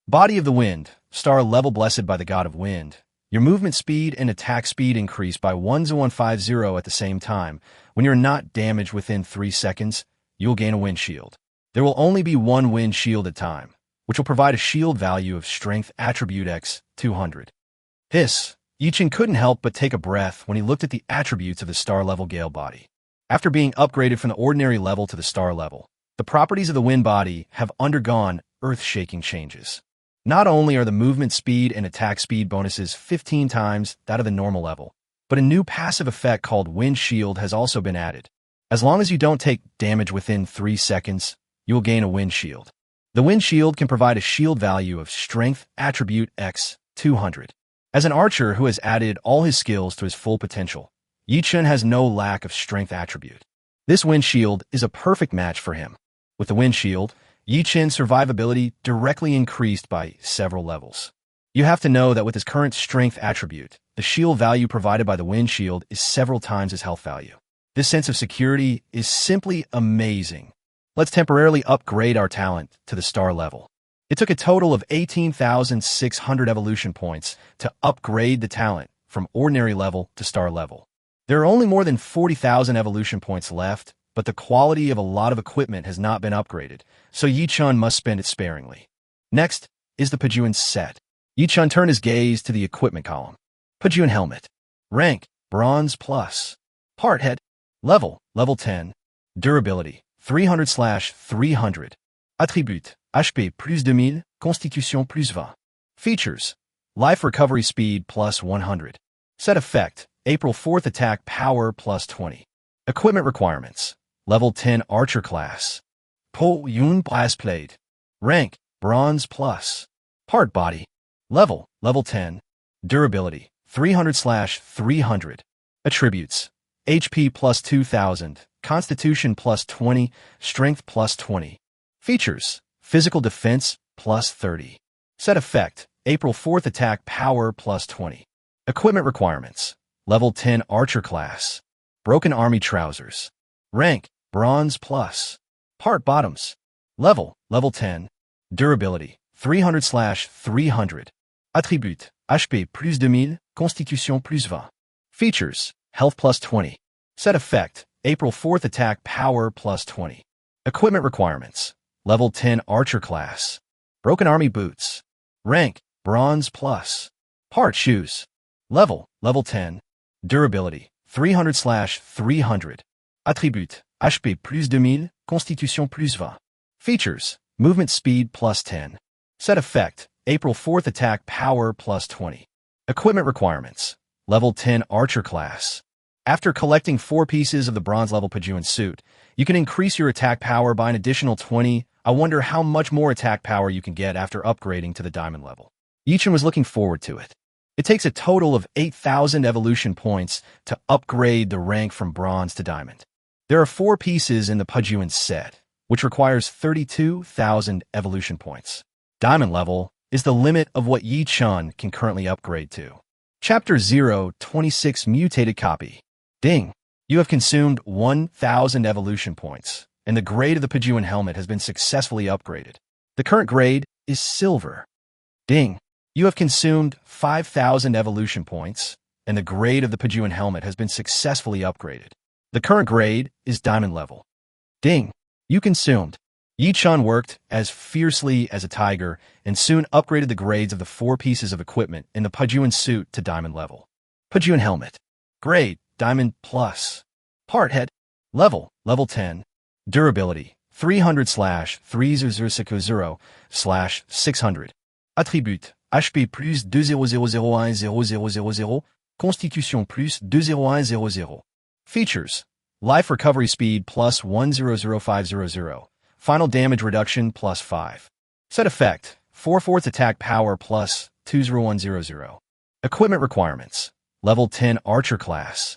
Body of the Wind, Star Level blessed by the god of wind. Your movement speed and attack speed increase by 10150 at the same time. When you're not damaged within 3 seconds, you'll gain a wind shield. There will only be one wind shield at a time, which will provide a shield value of Strength Attribute X 200. Yi-chun couldn't help but take a breath when he looked at the attributes of the Star Level Gale body. After being upgraded from the ordinary level to the Star Level, the properties of the wind body have undergone earth-shaking changes. Not only are the movement speed and attack speed bonuses 15 times that of the normal level, but a new passive effect called Wind Shield has also been added. As long as you don't take damage within 3 seconds, you will gain a Wind Shield. The Wind Shield can provide a shield value of Strength Attribute X 200. As an archer who has added all his skills to his full potential, Yi-chun has no lack of strength attribute. This Wind Shield is a perfect match for him. With the Wind Shield, Yi-chun's survivability directly increased by several levels. You have to know that with his current strength attribute, the shield value provided by the Wind Shield is several times his health value. This sense of security is simply amazing. Let's temporarily upgrade our talent to the Star Level. It took a total of 18,600 evolution points to upgrade the talent from ordinary level to Star Level. There are only more than 40,000 evolution points left, but the quality of a lot of equipment has not been upgraded, so Yi-chun must spend it sparingly. Next is the Pajuan set. Yi-chun turned his gaze to the equipment column. Pajuan helmet. Rank, Bronze Plus. Part head. Level 10. Durability, 300/300. Attribute, HP plus 2000, Constitution plus 20. Features, Life Recovery Speed plus 100. Set effect, April 4th Attack Power plus 20. Equipment requirements, Level 10 Archer Class. Po Yun Blastplate. Rank, Bronze Plus. Part Body. Level 10. Durability, 300/300. Attributes, HP plus 2000, Constitution plus 20, Strength plus 20. Features, Physical Defense plus 30. Set effect, April 4th Attack Power plus 20. Equipment requirements, Level 10 Archer Class. Broken Army Trousers. Rank, Bronze Plus. Part Bottoms. Level 10. Durability, 300/300. Attribute, HP plus 2000, Constitution plus 20. Features, Health plus 20. Set effect, April 4th Attack Power plus 20. Equipment requirements, Level 10 Archer Class. Broken Army Boots. Rank, Bronze Plus. Part Shoes. Level 10. Durability, 300/300. Attribute, HP plus 2000, Constitution plus 20. Features, Movement Speed plus 10. Set effect, April 4th Attack Power plus 20. Equipment requirements, Level 10 Archer Class. After collecting 4 pieces of the bronze level Pajuan suit, you can increase your attack power by an additional 20. I wonder how much more attack power you can get after upgrading to the diamond level. Yi-chun was looking forward to it. It takes a total of 8,000 evolution points to upgrade the rank from bronze to diamond. There are 4 pieces in the Pajuan set, which requires 32,000 evolution points. Diamond level is the limit of what Yi-chun can currently upgrade to. Chapter 026 Mutated Copy. Ding! You have consumed 1,000 evolution points, and the grade of the Pajuan helmet has been successfully upgraded. The current grade is silver. Ding. You have consumed 5,000 evolution points, and the grade of the Pajuan helmet has been successfully upgraded. The current grade is diamond level. Ding. You consumed. Yi-chan worked as fiercely as a tiger and soon upgraded the grades of the 4 pieces of equipment in the Pajuan suit to diamond level. Pajuan helmet. Grade, diamond plus. Part head. Level 10. Durability, 300/3000/600. Attribute, HP plus 2001000000. Constitution plus 20100. Features, life recovery speed plus 100500. Final damage reduction plus 5. Set effect, 4/4 attack power plus 20100. Equipment requirements, level 10 archer class.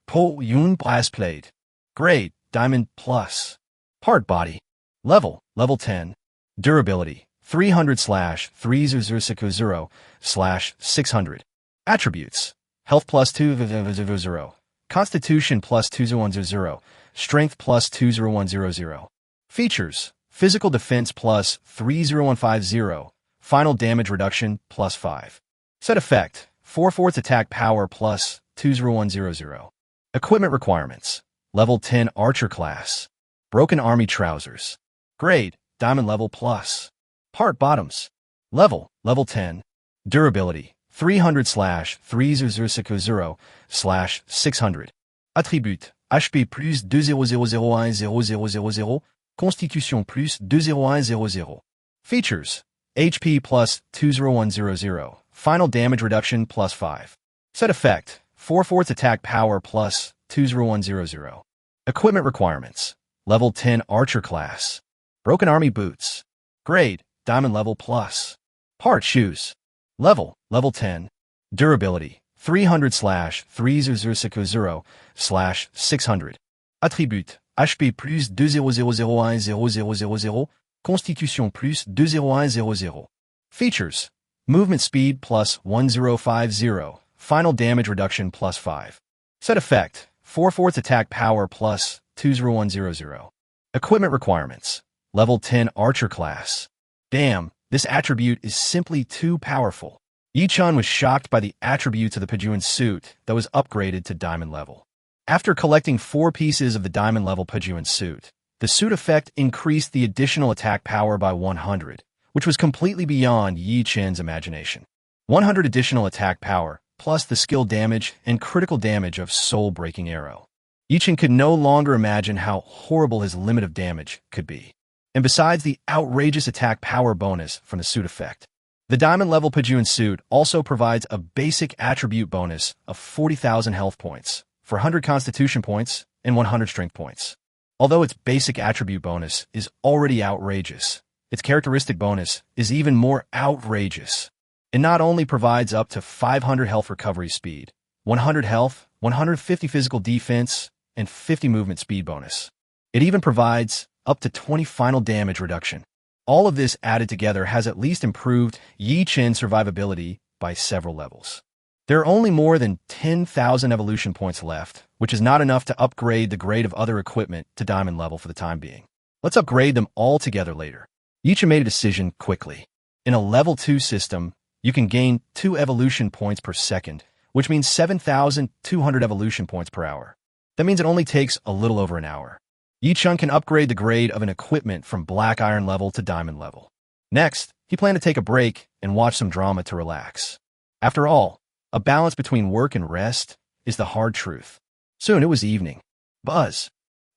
Po Yun blast plate. Grade, diamond plus. Part body. Level 10. Durability, 300/3000/600. Attributes, health plus 200. Constitution plus 2010. Strength plus 20100. Features, physical defense plus 30150. Final damage reduction plus 5. Set effect, 4/4 attack power plus 20100. Equipment requirements, level 10 archer class. Broken army trousers. Grade, diamond level plus. Part bottoms. Level 10. Durability, 300/3000/600. Attribute, HP plus 2001000000. Constitution plus 20100. Features, HP plus 20100. Final damage reduction plus 5. Set effect, 4/4 attack power plus 20100. Equipment requirements, level 10 archer class. Broken army boots. Grade, diamond level plus. Part shoes. Level 10. Durability, 300/3000/600. Attribute, HP plus 2001000000. Constitution plus 20100. Features, movement speed plus 1050. Final damage reduction plus 5. Set effect, 4/4 attack power plus 20100. Equipment requirements, level 10 archer class. Damn, this attribute is simply too powerful. Yi-chan was shocked by the attributes of the Pajuan suit that was upgraded to diamond level. After collecting 4 pieces of the diamond level Pajuan suit, the suit effect increased the additional attack power by 100, which was completely beyond Yi-chan's imagination. 100 additional attack power, plus the skill damage and critical damage of soul-breaking arrow. Yi-chan could no longer imagine how horrible his limit of damage could be. And besides the outrageous attack power bonus from the suit effect, the diamond level Pajuan suit also provides a basic attribute bonus of 40,000 health points, for 100 constitution points and 100 strength points. Although its basic attribute bonus is already outrageous, its characteristic bonus is even more outrageous. It not only provides up to 500 health recovery speed, 100 health, 150 physical defense, and 50 movement speed bonus. It even provides up to 20 final damage reduction. All of this added together has at least improved Yi-chan's survivability by several levels. There are only more than 10,000 evolution points left, which is not enough to upgrade the grade of other equipment to diamond level for the time being. Let's upgrade them all together later. Yi-chan made a decision quickly. In a level 2 system, you can gain 2 evolution points per second, which means 7,200 evolution points per hour. That means it only takes a little over an hour. Yi-chan can upgrade the grade of an equipment from black iron level to diamond level. Next, he planned to take a break and watch some drama to relax. After all, a balance between work and rest is the hard truth. Soon it was evening. Buzz.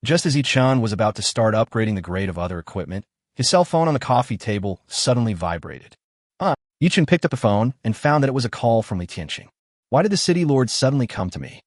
Just as Yi-chan was about to start upgrading the grade of other equipment, his cell phone on the coffee table suddenly vibrated. Yi-chan picked up the phone and found that it was a call from Li Tianqing. Why did the city lord suddenly come to me?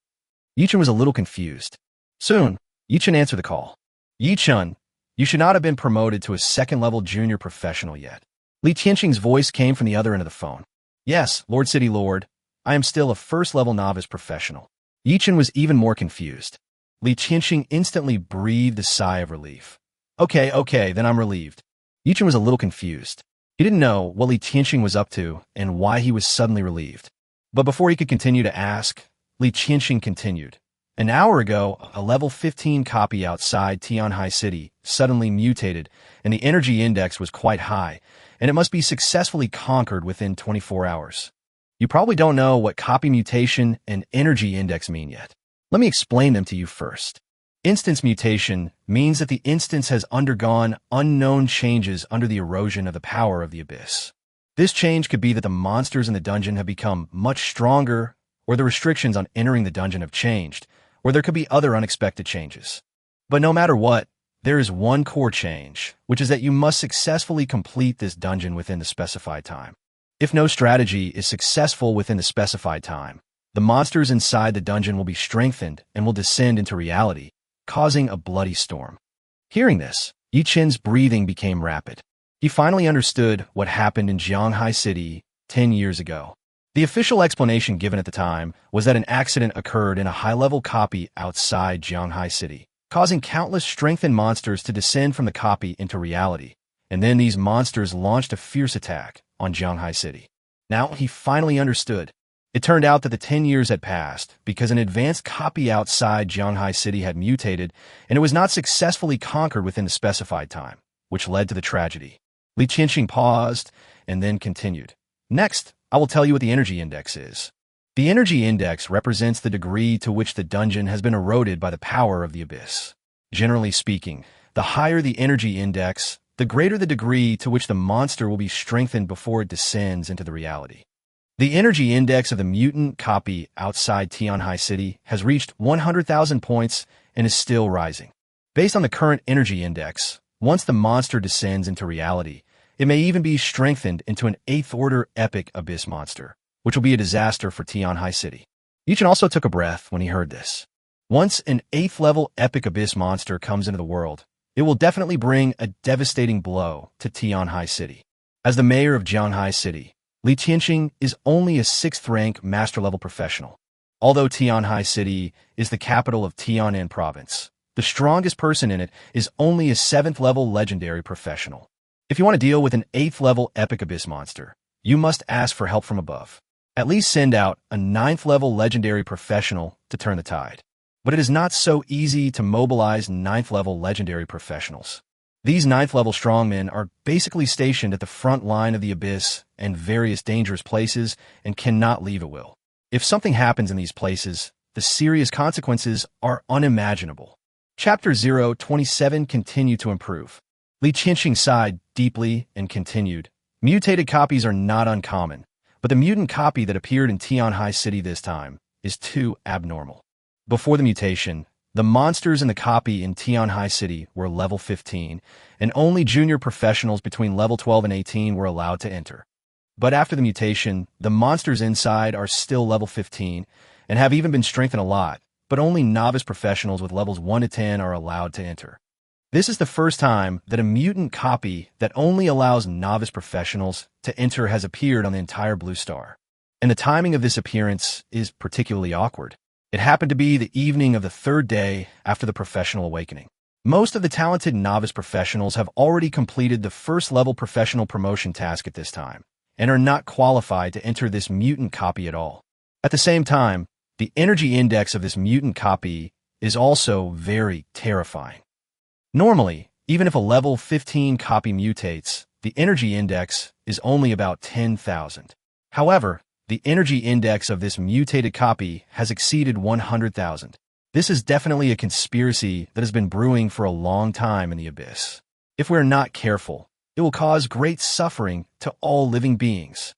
Yi-chan was a little confused. Soon, Yi-chan answered the call. Yi-chan, you should not have been promoted to a second-level junior professional yet. Li Tianqing's voice came from the other end of the phone. Yes, Lord City Lord, I am still a first-level novice professional. Yi-chan was even more confused. Li Tianqing instantly breathed a sigh of relief. Okay, then I'm relieved. Yi-chan was a little confused. He didn't know what Li Tianqing was up to and why he was suddenly relieved. But before he could continue to ask, Li Tianqing continued. An hour ago, a level 15 copy outside Tianhai City suddenly mutated, and the energy index was quite high, and it must be successfully conquered within 24 hours. You probably don't know what copy mutation and energy index mean yet. Let me explain them to you first. Instance mutation means that the instance has undergone unknown changes under the erosion of the power of the abyss. This change could be that the monsters in the dungeon have become much stronger, or the restrictions on entering the dungeon have changed, or there could be other unexpected changes. But no matter what, there is one core change, which is that you must successfully complete this dungeon within the specified time. If no strategy is successful within the specified time, the monsters inside the dungeon will be strengthened and will descend into reality, causing a bloody storm. Hearing this, Yi Qin's breathing became rapid. He finally understood what happened in Jianghai City 10 years ago. The official explanation given at the time was that an accident occurred in a high-level copy outside Jianghai City, causing countless strengthened monsters to descend from the copy into reality, and then these monsters launched a fierce attack on Jianghai City. Now he finally understood. It turned out that the 10 years had passed because an advanced copy outside Jianghai City had mutated, and it was not successfully conquered within the specified time, which led to the tragedy. Li Qianxing paused and then continued. Next, I will tell you what the energy index is. The energy index represents the degree to which the dungeon has been eroded by the power of the abyss. Generally speaking, the higher the energy index, the greater the degree to which the monster will be strengthened before it descends into the reality. The energy index of the mutant copy outside Tianhai City has reached 100,000 points and is still rising. Based on the current energy index, once the monster descends into reality, it may even be strengthened into an 8th-order epic abyss monster, which will be a disaster for Tianhai City. Yi Qin also took a breath when he heard this. Once an 8th-level epic abyss monster comes into the world, it will definitely bring a devastating blow to Tianhai City. As the mayor of Jianghai City, Li Qianxing is only a 6th-rank master-level professional. Although Tianhai City is the capital of Tianan Province, the strongest person in it is only a 7th-level legendary professional. If you want to deal with an 8th-level epic abyss monster, you must ask for help from above. At least send out a 9th-level legendary professional to turn the tide. But it is not so easy to mobilize 9th-level legendary professionals. These 9th-level strongmen are basically stationed at the front line of the abyss and various dangerous places and cannot leave at will. If something happens in these places, the serious consequences are unimaginable. Chapter 027 continued to improve. Li Qianxing sighed deeply and continued. Mutated copies are not uncommon, but the mutant copy that appeared in Tianhai City this time is too abnormal. Before the mutation, the monsters in the copy in Tianhai City were level 15, and only junior professionals between level 12 and 18 were allowed to enter. But after the mutation, the monsters inside are still level 15, and have even been strengthened a lot, but only novice professionals with levels 1 to 10 are allowed to enter. This is the first time that a mutant copy that only allows novice professionals to enter has appeared on the entire Blue Star. And the timing of this appearance is particularly awkward. It happened to be the evening of the 3rd day after the professional awakening. Most of the talented novice professionals have already completed the 1st-level professional promotion task at this time, and are not qualified to enter this mutant copy at all. At the same time, the energy index of this mutant copy is also very terrifying. Normally, even if a level 15 copy mutates, the energy index is only about 10,000. However, the energy index of this mutated copy has exceeded 100,000. This is definitely a conspiracy that has been brewing for a long time in the abyss. If we're not careful, it will cause great suffering to all living beings.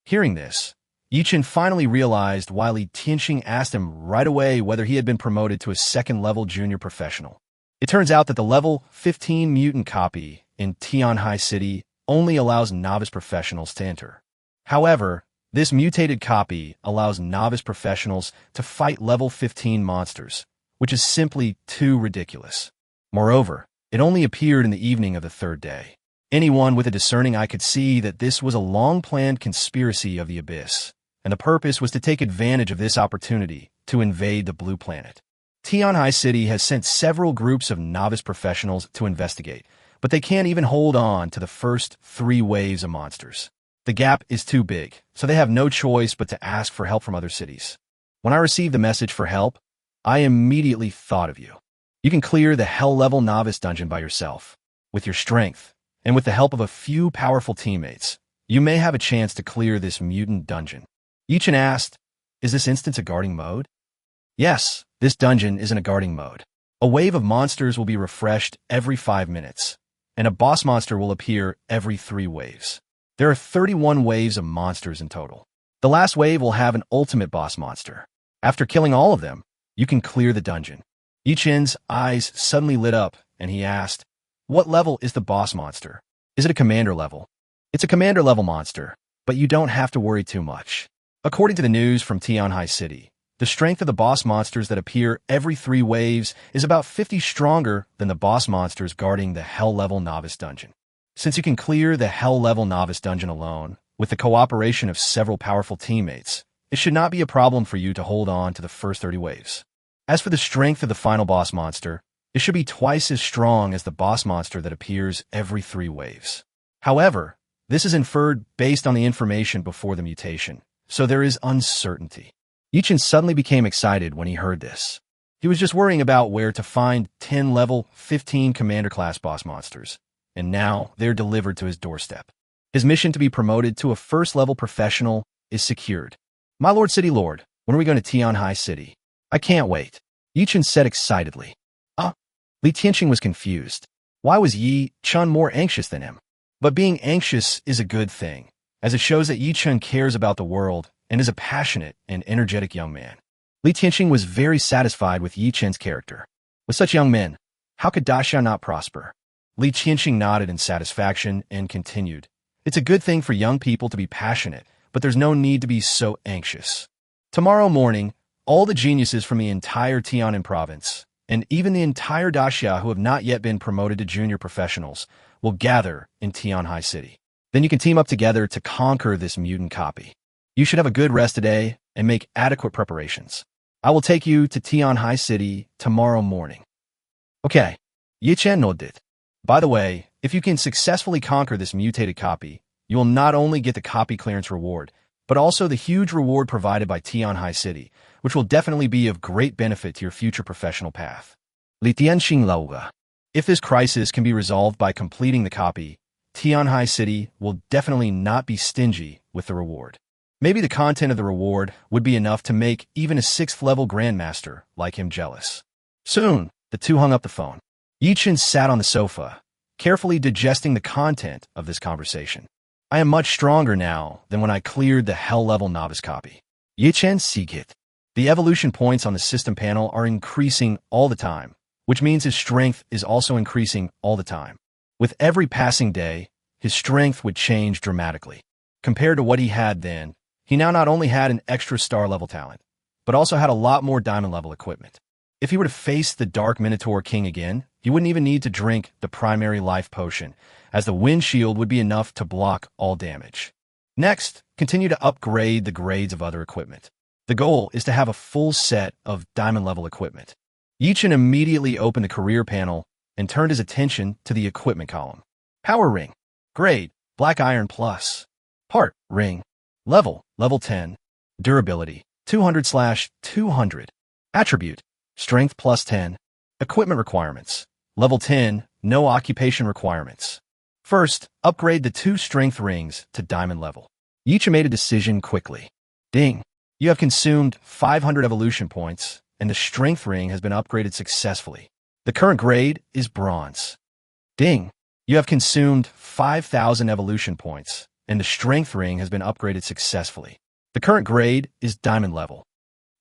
Hearing this, Yi Qin finally realized why Li Qianxing asked him right away whether he had been promoted to a 2nd-level junior professional. It turns out that the level 15 mutant copy in Tianhai City only allows novice professionals to enter. However, this mutated copy allows novice professionals to fight level 15 monsters, which is simply too ridiculous. Moreover, it only appeared in the evening of the 3rd day. Anyone with a discerning eye could see that this was a long-planned conspiracy of the abyss, and the purpose was to take advantage of this opportunity to invade the Blue Planet. Tianhai City has sent several groups of novice professionals to investigate, but they can't even hold on to the first 3 waves of monsters. The gap is too big, so they have no choice but to ask for help from other cities. When I received the message for help, I immediately thought of you. You can clear the Hell-level Novice dungeon by yourself. With your strength, and with the help of a few powerful teammates, you may have a chance to clear this mutant dungeon. Yichen asked, is this instance a guarding mode? Yes, this dungeon is in a guarding mode. A wave of monsters will be refreshed every 5 minutes, and a boss monster will appear every 3 waves. There are 31 waves of monsters in total. The last wave will have an ultimate boss monster. After killing all of them, you can clear the dungeon. Yichen's eyes suddenly lit up, and he asked, what level is the boss monster? Is it a commander level? It's a commander level monster, but you don't have to worry too much. According to the news from Tianhai City, the strength of the boss monsters that appear every 3 waves is about 50 stronger than the boss monsters guarding the Hell-level Novice dungeon. Since you can clear the Hell-level Novice dungeon alone, with the cooperation of several powerful teammates, it should not be a problem for you to hold on to the first 30 waves. As for the strength of the final boss monster, it should be twice as strong as the boss monster that appears every 3 waves. However, this is inferred based on the information before the mutation, so there is uncertainty. Yichen suddenly became excited when he heard this. He was just worrying about where to find 10 level 15 commander-class boss monsters, and now they're delivered to his doorstep. His mission to be promoted to a first-level professional is secured. My Lord City Lord, when are we going to Tianhai City? I can't wait, Yichen said excitedly. Li Tianqing was confused. Why was Yi Chun more anxious than him? But being anxious is a good thing, as it shows that Yi Chun cares about the world and is a passionate and energetic young man. Li Tianqing was very satisfied with Yi Chen's character. With such young men, how could Daxia not prosper? Li Tianqing nodded in satisfaction and continued. It's a good thing for young people to be passionate, but there's no need to be so anxious. Tomorrow morning, all the geniuses from the entire Tianan province, and even the entire Daxia who have not yet been promoted to junior professionals, will gather in Tianhai City. Then you can team up together to conquer this mutant copy. You should have a good rest today and make adequate preparations. I will take you to Tianhai City tomorrow morning. Okay, Yichen nodded. By the way, if you can successfully conquer this mutated copy, you will not only get the copy clearance reward, but also the huge reward provided by Tianhai City, which will definitely be of great benefit to your future professional path. Li Tianqing Lauga. If this crisis can be resolved by completing the copy, Tianhai City will definitely not be stingy with the reward. Maybe the content of the reward would be enough to make even a 6th-level Grandmaster like him jealous. Soon, the two hung up the phone. Yichen sat on the sofa, carefully digesting the content of this conversation. I am much stronger now than when I cleared the Hell-level Novice copy. Yichen Sigit. The evolution points on the system panel are increasing all the time, which means his strength is also increasing all the time. With every passing day, his strength would change dramatically. Compared to what he had then, he now not only had an extra star-level talent, but also had a lot more diamond-level equipment. If he were to face the Dark Minotaur King again, he wouldn't even need to drink the primary life potion, as the wind shield would be enough to block all damage. Next, continue to upgrade the grades of other equipment. The goal is to have a full set of diamond-level equipment. Yichen immediately opened the career panel and turned his attention to the equipment column. Power ring. Grade, black iron plus. Part, ring. Level 10. Durability, 200/200. Attribute, strength plus 10. Equipment requirements. Level 10, no occupation requirements. First, upgrade the 2 strength rings to diamond level. Yichen made a decision quickly. Ding. You have consumed 500 evolution points, and the strength ring has been upgraded successfully. The current grade is bronze. Ding. You have consumed 5,000 evolution points, and the strength ring has been upgraded successfully. The current grade is diamond level.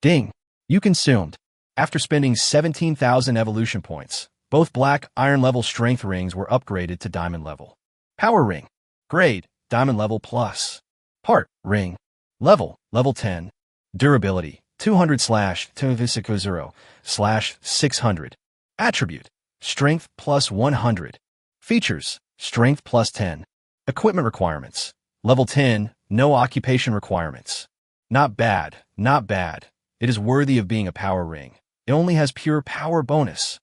Ding. You consumed. After spending 17,000 evolution points, both black iron level strength rings were upgraded to diamond level. Power ring. Grade, diamond level plus. Part, ring. Level 10. Durability, 200/200/600. Attribute, strength plus 100. Features, strength plus 10. Equipment requirements. Level 10, no occupation requirements. Not bad, not bad. It is worthy of being a power ring. It only has pure power bonus.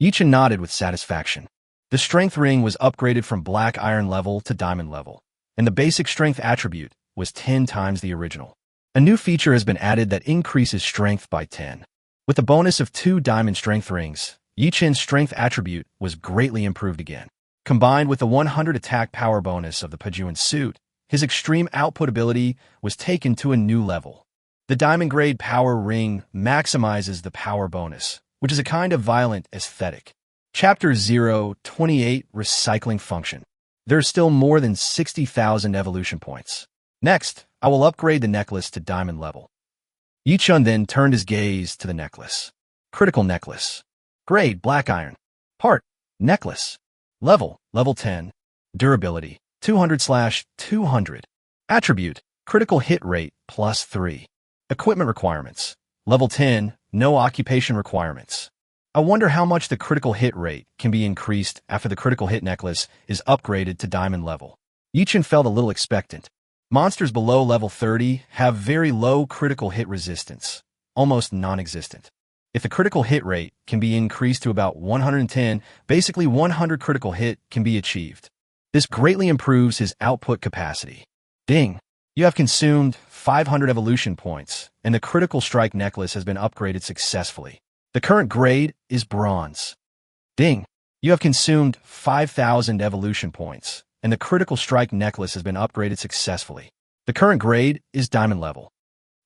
Yichen nodded with satisfaction. The strength ring was upgraded from black iron level to diamond level, and the basic strength attribute was 10 times the original. A new feature has been added that increases strength by 10. With the bonus of 2 diamond strength rings, Yichin's strength attribute was greatly improved again. Combined with the 100 attack power bonus of the Pajuan suit, his extreme output ability was taken to a new level. The diamond grade power ring maximizes the power bonus, which is a kind of violent aesthetic. Chapter 028 Recycling Function. There are still more than 60,000 evolution points. Next, I will upgrade the necklace to diamond level. Yichun then turned his gaze to the necklace. Critical necklace. Grade black iron. Part necklace. Level 10. Durability 200/200. Attribute critical hit rate +3. Equipment requirements. Level 10, no occupation requirements. I wonder how much the critical hit rate can be increased after the critical hit necklace is upgraded to diamond level. Yichun felt a little expectant. Monsters below level 30 have very low critical hit resistance, almost non-existent. If the critical hit rate can be increased to about 110, basically 100 critical hit can be achieved. This greatly improves his output capacity. Ding! You have consumed 500 evolution points, and the critical strike necklace has been upgraded successfully. The current grade is bronze. Ding! You have consumed 5,000 evolution points, and the critical strike necklace has been upgraded successfully. The current grade is diamond level.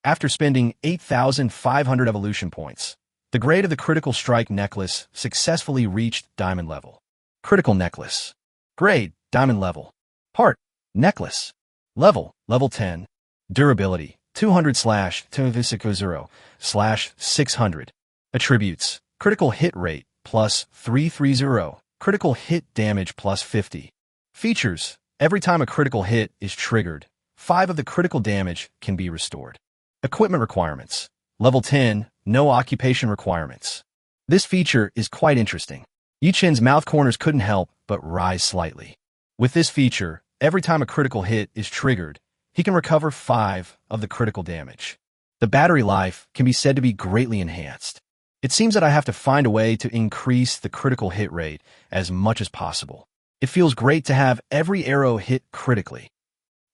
After spending 8,500 evolution points, the grade of the critical strike necklace successfully reached diamond level. Critical necklace. Grade, diamond level. Part, necklace. Level 10. Durability, 200/200/600. Attributes, critical hit rate, +330, critical hit damage +50. Features, every time a critical hit is triggered, 5 of the critical damage can be restored. Equipment requirements, level 10, no occupation requirements. This feature is quite interesting. Yichin's mouth corners couldn't help but rise slightly. With this feature, every time a critical hit is triggered, he can recover 5 of the critical damage. The battery life can be said to be greatly enhanced. It seems that I have to find a way to increase the critical hit rate as much as possible. It feels great to have every arrow hit critically.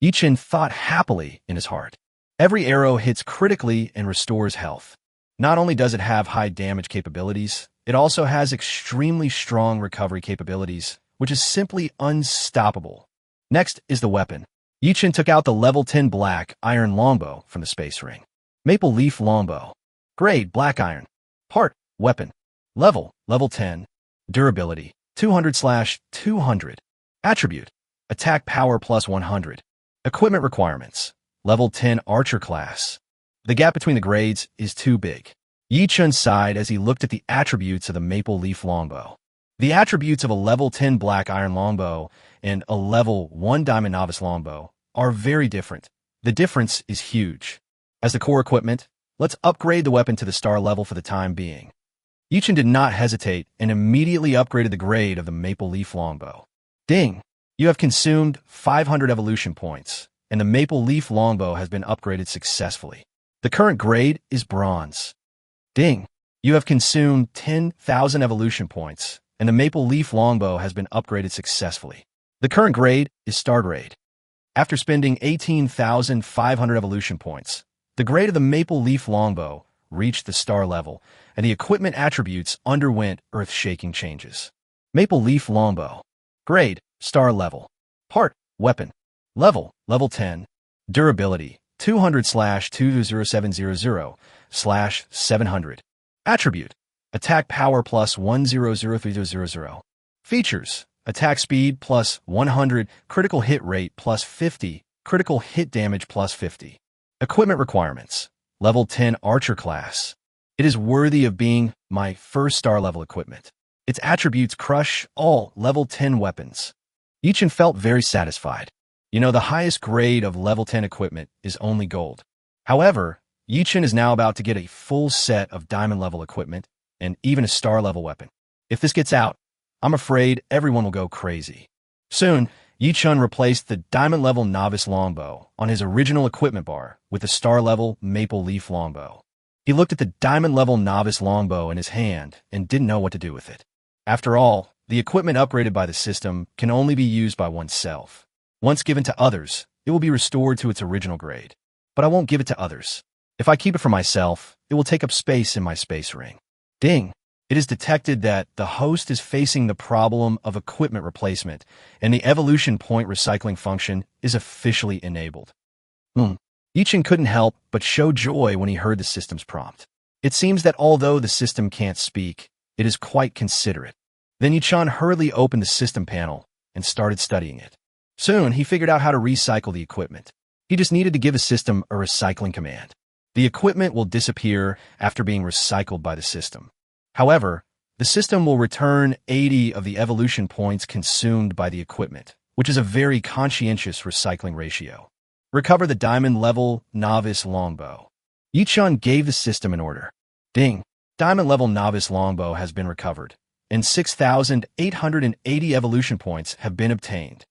Yichin thought happily in his heart. Every arrow hits critically and restores health. Not only does it have high damage capabilities, it also has extremely strong recovery capabilities, which is simply unstoppable. Next is the weapon. Yichin took out the level 10 black iron longbow from the space ring. Maple leaf longbow. Grade black iron. Part weapon. Level 10. Durability 200/200. Attribute attack power +100. Equipment requirements. Level 10 archer class. The gap between the grades is too big. Yichin sighed as he looked at the attributes of the maple leaf longbow. The attributes of a level 10 black iron longbow and a level 1 diamond novice longbow are very different. The difference is huge. As the core equipment, let's upgrade the weapon to the star level for the time being. Yichin did not hesitate and immediately upgraded the grade of the maple leaf longbow. Ding! You have consumed 500 evolution points, and the maple leaf longbow has been upgraded successfully. The current grade is bronze. Ding! You have consumed 10,000 evolution points, and the maple leaf longbow has been upgraded successfully. The current grade is star grade. After spending 18,500 evolution points, the grade of the maple leaf longbow reached the star level, and the equipment attributes underwent earth-shaking changes. Maple leaf longbow. Grade, star level. Part, weapon. Level 10. Durability, 200/20700/700. Attribute, attack power +1003000. Features, attack speed +100, critical hit rate +50, critical hit damage +50. Equipment requirements, level 10 archer class. It is worthy of being my first star level equipment. Its attributes crush all level 10 weapons. Yichin felt very satisfied. You know, the highest grade of level 10 equipment is only gold. However, Yichin is now about to get a full set of diamond level equipment and even a star level weapon. If this gets out, I'm afraid everyone will go crazy. Soon, Yichin replaced the diamond level novice longbow on his original equipment bar with the star level maple leaf longbow. He looked at the diamond level novice longbow in his hand and didn't know what to do with it. After all, the equipment upgraded by the system can only be used by oneself. Once given to others, it will be restored to its original grade. But I won't give it to others. If I keep it for myself, it will take up space in my space ring. Ding! It is detected that the host is facing the problem of equipment replacement, and the evolution point recycling function is officially enabled. Yichin couldn't help but show joy when he heard the system's prompt. It seems that although the system can't speak, it is quite considerate. Then Yichin hurriedly opened the system panel and started studying it. Soon, he figured out how to recycle the equipment. He just needed to give the system a recycling command. The equipment will disappear after being recycled by the system. However, the system will return 80 of the evolution points consumed by the equipment, which is a very conscientious recycling ratio. Recover the diamond level novice longbow. Yichin gave the system an order. Ding! Diamond level novice longbow has been recovered, and 6,880 evolution points have been obtained.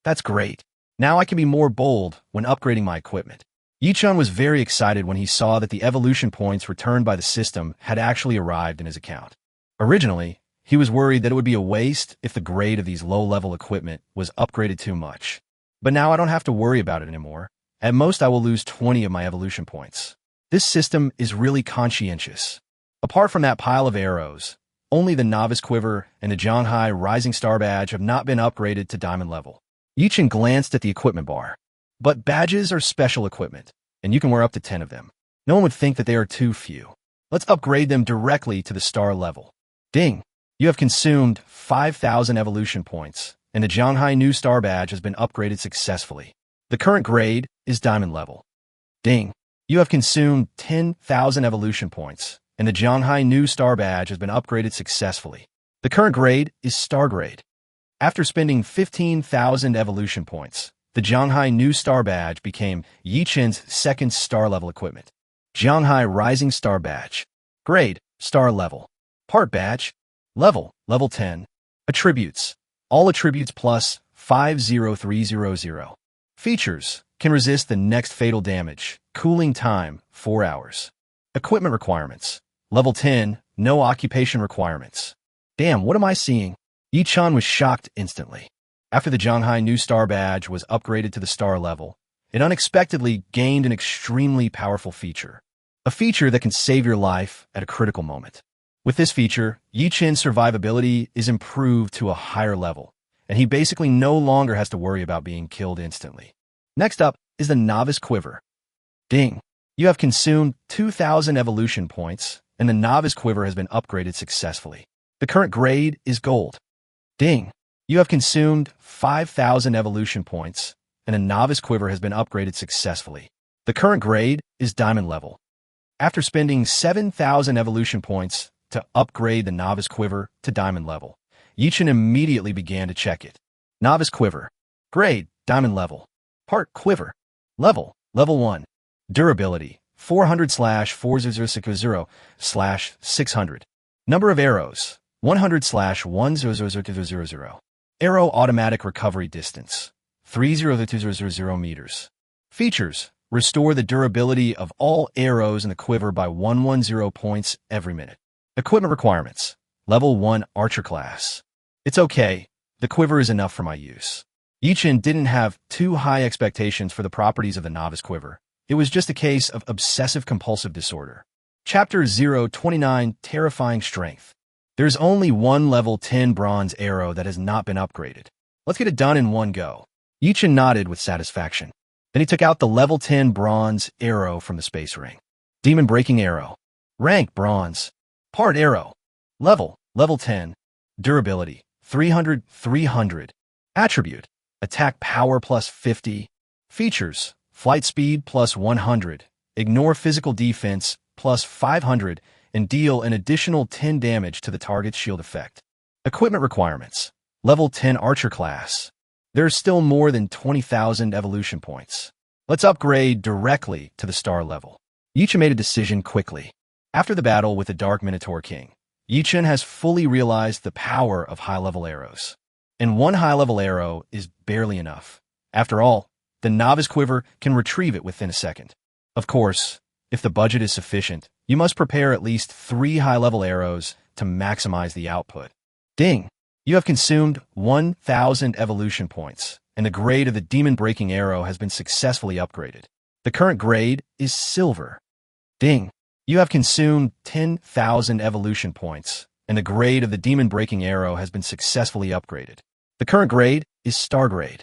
That's great. Now I can be more bold when upgrading my equipment. Yichin was very excited when he saw that the evolution points returned by the system had actually arrived in his account. Originally, he was worried that it would be a waste if the grade of these low-level equipment was upgraded too much. But now I don't have to worry about it anymore. At most, I will lose 20 of my evolution points. This system is really conscientious. Apart from that pile of arrows, only the Novice Quiver and the Zhanghai Rising Star Badge have not been upgraded to Diamond level. Yichin glanced at the equipment bar. But badges are special equipment, and you can wear up to 10 of them. No one would think that they are too few. Let's upgrade them directly to the star level. Ding! You have consumed 5,000 evolution points, and the Zhanghai New Star Badge has been upgraded successfully. The current grade is Diamond level. Ding! You have consumed 10,000 evolution points, and the Zhanghai New Star Badge has been upgraded successfully. The current grade is Star grade. After spending 15,000 evolution points, the Zhanghai New Star Badge became Yichin's second star-level equipment. Zhanghai Rising Star Badge. Grade, Star Level. Part Badge. Level 10. Attributes. All attributes plus 50300. Features. Can resist the next fatal damage. Cooling time, 4 hours. Equipment requirements. Level 10, no occupation requirements. Damn, what am I seeing? Yichin was shocked instantly. After the Zhanghai New Star Badge was upgraded to the star level, it unexpectedly gained an extremely powerful feature. A feature that can save your life at a critical moment. With this feature, Yichin's survivability is improved to a higher level, and he basically no longer has to worry about being killed instantly. Next up is the Novice Quiver. Ding! You have consumed 2,000 evolution points, and the Novice Quiver has been upgraded successfully. The current grade is Gold. Ding! You have consumed 5,000 evolution points, and a Novice Quiver has been upgraded successfully. The current grade is Diamond level. After spending 7,000 evolution points to upgrade the Novice Quiver to Diamond level, Yichin immediately began to check it. Novice Quiver. Grade, Diamond level. Part Quiver. Level 1. Durability, 400/4060/600. Number of arrows, 100/1000000. Arrow automatic recovery distance, 30200 meters. Features, restore the durability of all arrows in the quiver by 110 points every minute. Equipment requirements, level 1 archer class. It's okay, the quiver is enough for my use. Yichin didn't have too high expectations for the properties of the Novice Quiver. It was just a case of obsessive-compulsive disorder. Chapter 029, Terrifying Strength. There's only one level 10 bronze arrow that has not been upgraded. Let's get it done in one go. Yichin nodded with satisfaction. Then he took out the level 10 bronze arrow from the space ring. Demon Breaking Arrow. Rank Bronze. Part Arrow. Level 10. Durability 300/300. Attribute, attack power plus 50. Features, flight speed plus 100. Ignore physical defense plus 500. And deal an additional 10 damage to the target's shield effect. Equipment requirements. Level 10 Archer class. There's still more than 20,000 evolution points. Let's upgrade directly to the star level. Yichin made a decision quickly. After the battle with the Dark Minotaur King, Yichin has fully realized the power of high-level arrows. And one high-level arrow is barely enough. After all, the Novice Quiver can retrieve it within a second. Of course, if the budget is sufficient, you must prepare at least 3 high-level arrows to maximize the output. Ding! You have consumed 1,000 evolution points, and the grade of the Demon Breaking Arrow has been successfully upgraded. The current grade is Silver. Ding! You have consumed 10,000 evolution points, and the grade of the demon-breaking arrow has been successfully upgraded. The current grade is Star Grade.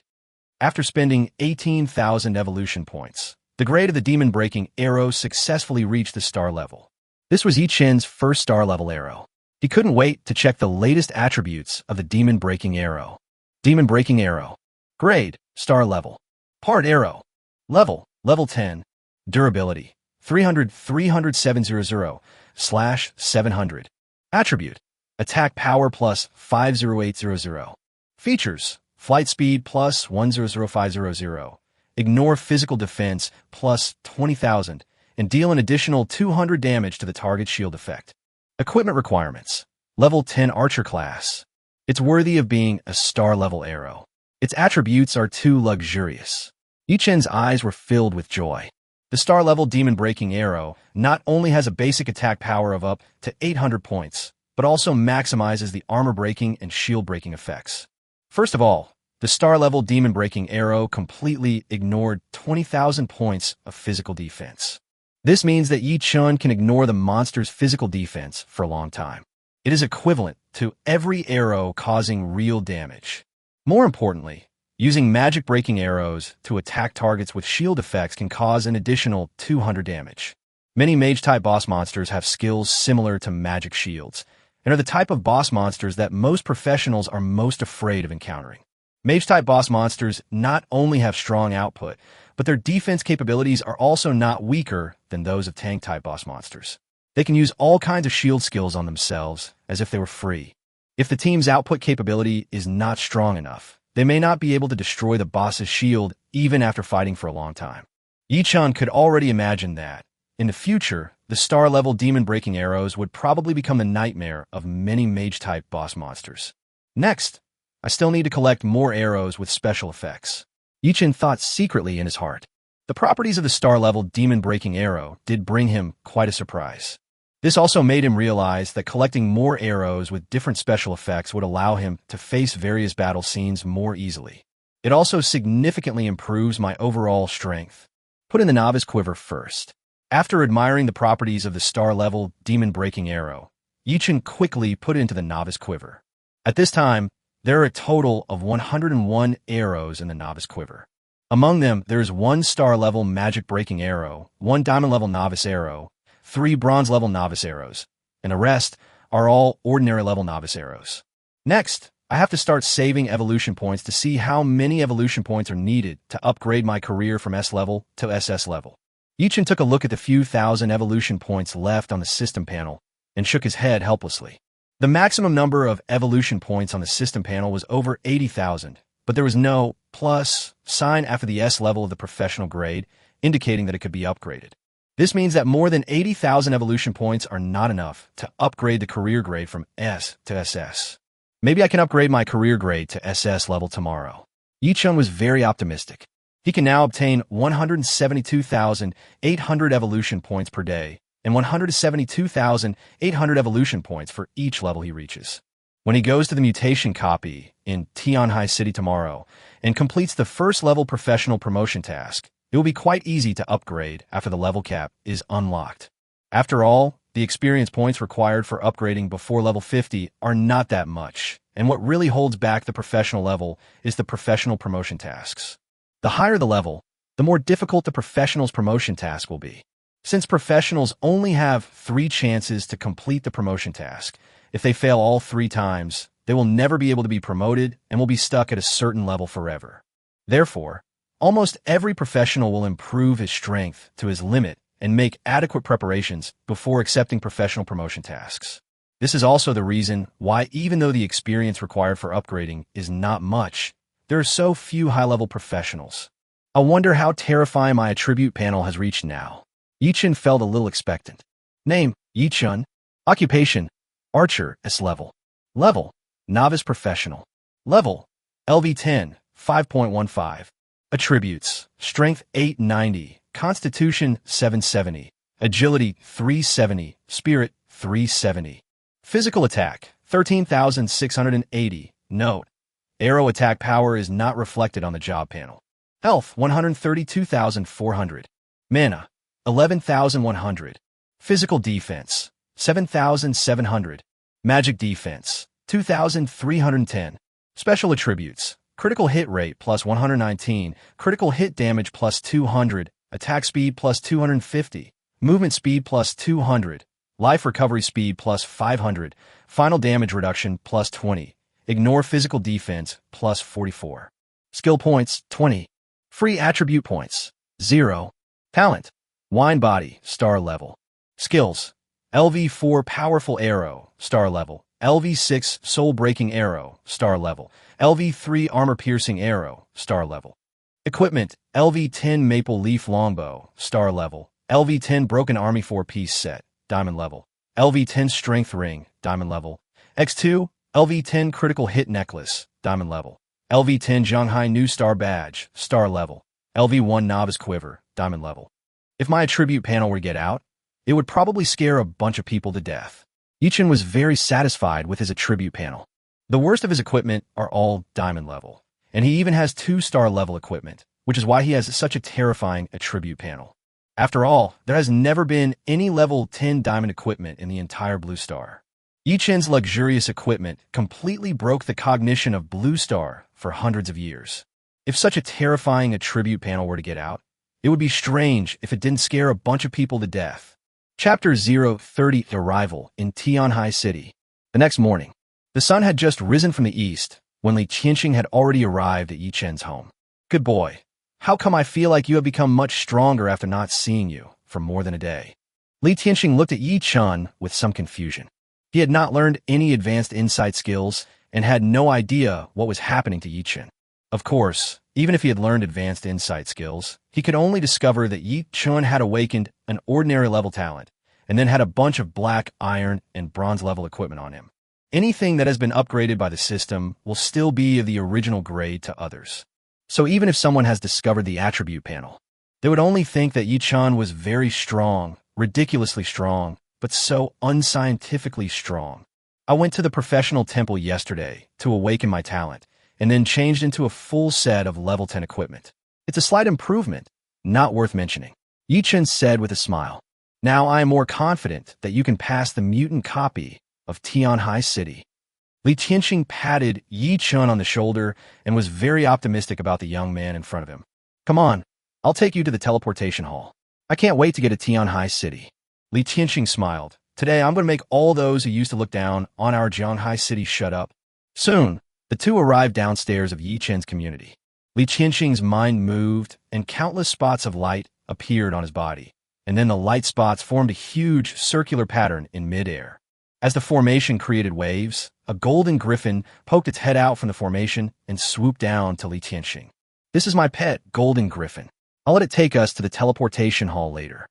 After spending 18,000 evolution points, the grade of the demon-breaking arrow successfully reached the star level. This was Yi-Chen's first star-level arrow. He couldn't wait to check the latest attributes of the demon-breaking arrow. Demon-breaking arrow. Grade, star level. Part arrow. Level 10. Durability, 300-700/700. Attribute, attack power plus 50800. Features, flight speed plus 100500. Ignore physical defense plus 20,000 and deal an additional 200 damage to the target shield effect. Equipment requirements, level 10 archer class. It's worthy of being a star-level arrow. Its attributes are too luxurious. Yi-Chen's eyes were filled with joy. The star-level demon-breaking arrow not only has a basic attack power of up to 800 points, but also maximizes the armor-breaking and shield-breaking effects. First of all, the star-level demon-breaking arrow completely ignored 20,000 points of physical defense. This means that Yi-Chen can ignore the monster's physical defense for a long time. It is equivalent to every arrow causing real damage. More importantly, using magic-breaking arrows to attack targets with shield effects can cause an additional 200 damage. Many mage-type boss monsters have skills similar to magic shields, and are the type of boss monsters that most professionals are most afraid of encountering. Mage-type boss monsters not only have strong output, but their defense capabilities are also not weaker than those of tank-type boss monsters. They can use all kinds of shield skills on themselves as if they were free. If the team's output capability is not strong enough, they may not be able to destroy the boss's shield even after fighting for a long time. Yi-Chen could already imagine that, in the future, the star-level demon-breaking arrows would probably become the nightmare of many mage-type boss monsters. Next, I still need to collect more arrows with special effects. Yi-Chen thought secretly in his heart. The properties of the star-level demon-breaking arrow did bring him quite a surprise. This also made him realize that collecting more arrows with different special effects would allow him to face various battle scenes more easily. It also significantly improves my overall strength. Put in the novice quiver first. After admiring the properties of the star-level demon-breaking arrow, Yi-Chen quickly put it into the novice quiver. At this time, there are a total of 101 arrows in the novice quiver. Among them, there is 1 star-level magic-breaking arrow, 1 diamond-level novice arrow, 3 bronze-level novice arrows, and the rest are all ordinary-level novice arrows. Next, I have to start saving evolution points to see how many evolution points are needed to upgrade my career from S level to SS level. Yi-Chen took a look at the few thousand evolution points left on the system panel and shook his head helplessly. The maximum number of evolution points on the system panel was over 80,000, but there was no plus sign after the S level of the professional grade, indicating that it could be upgraded. This means that more than 80,000 evolution points are not enough to upgrade the career grade from S to SS. Maybe I can upgrade my career grade to SS level tomorrow. Yi-Chen was very optimistic. He can now obtain 172,800 evolution points per day, and 172,800 evolution points for each level he reaches. When he goes to the mutation copy in Tianhai City tomorrow and completes the first level professional promotion task, it will be quite easy to upgrade after the level cap is unlocked. After all, the experience points required for upgrading before level 50 are not that much, and what really holds back the professional level is the professional promotion tasks. The higher the level, the more difficult the professional's promotion task will be. Since professionals only have 3 chances to complete the promotion task, if they fail all 3 times, they will never be able to be promoted and will be stuck at a certain level forever. Therefore, almost every professional will improve his strength to his limit and make adequate preparations before accepting professional promotion tasks. This is also the reason why, even though the experience required for upgrading is not much, there are so few high-level professionals. I wonder how terrifying my attribute panel has reached now. Yi-Chen felt a little expectant. Name, Yi-Chen. Occupation, Archer, S level. Level, Novice Professional. Level, LV10, 5.15. Attributes, Strength 890, Constitution 770, Agility 370, Spirit 370. Physical Attack, 13,680. Note, arrow attack power is not reflected on the job panel. Health, 132,400. Mana, 11,100. Physical defense, 7,700. Magic defense, 2,310. Special attributes, critical hit rate plus 119, critical hit damage plus 200, attack speed plus 250, movement speed plus 200, life recovery speed plus 500, final damage reduction plus 20, ignore physical defense plus 44. Skill points, 20. Free attribute points, 0. Talent, wine body, star level. Skills, LV4 powerful arrow, star level. LV6 soul-breaking arrow, star level. LV3 armor-piercing arrow, star level. Equipment, LV10 maple leaf longbow, star level. LV10 broken army 4-piece set, diamond level. LV10 strength ring, diamond level. X2, LV10 critical hit necklace, diamond level. LV10 Shanghai new star badge, star level. LV1 novice quiver, diamond level. If my attribute panel were to get out, it would probably scare a bunch of people to death. Yichen was very satisfied with his attribute panel. The worst of his equipment are all diamond level, and he even has 2-star level equipment, which is why he has such a terrifying attribute panel. After all, there has never been any level 10 diamond equipment in the entire Blue Star. Yichen's luxurious equipment completely broke the cognition of Blue Star for hundreds of years. If such a terrifying attribute panel were to get out, it would be strange if it didn't scare a bunch of people to death. Chapter 030 Arrival in Tianhai City. The next morning, the sun had just risen from the east when Li Qianxing had already arrived at Yichen's home. Good boy. How come I feel like you have become much stronger after not seeing you for more than a day? Li Qianxing looked at Yichen with some confusion. He had not learned any advanced insight skills and had no idea what was happening to Yichen. Of course, even if he had learned advanced insight skills, he could only discover that Yichen had awakened an ordinary level talent and then had a bunch of black, iron, and bronze level equipment on him. Anything that has been upgraded by the system will still be of the original grade to others. So even if someone has discovered the attribute panel, they would only think that Yichen was very strong, ridiculously strong, but so unscientifically strong. I went to the professional temple yesterday to awaken my talent, and then changed into a full set of level 10 equipment. It's a slight improvement, not worth mentioning. Yichen said with a smile. Now I am more confident that you can pass the mutant copy of Tianhai City. Li Qianxing patted Yichen on the shoulder and was very optimistic about the young man in front of him. Come on, I'll take you to the teleportation hall. I can't wait to get to Tianhai City. Li Qianxing smiled. Today I'm going to make all those who used to look down on our Tianhai City shut up. Soon, the two arrived downstairs of Yichen's community. Li Qianxing's mind moved, and countless spots of light appeared on his body, and then the light spots formed a huge circular pattern in midair. As the formation created waves, a golden griffin poked its head out from the formation and swooped down to Li Qianxing. This is my pet, golden griffin. I'll let it take us to the teleportation hall later.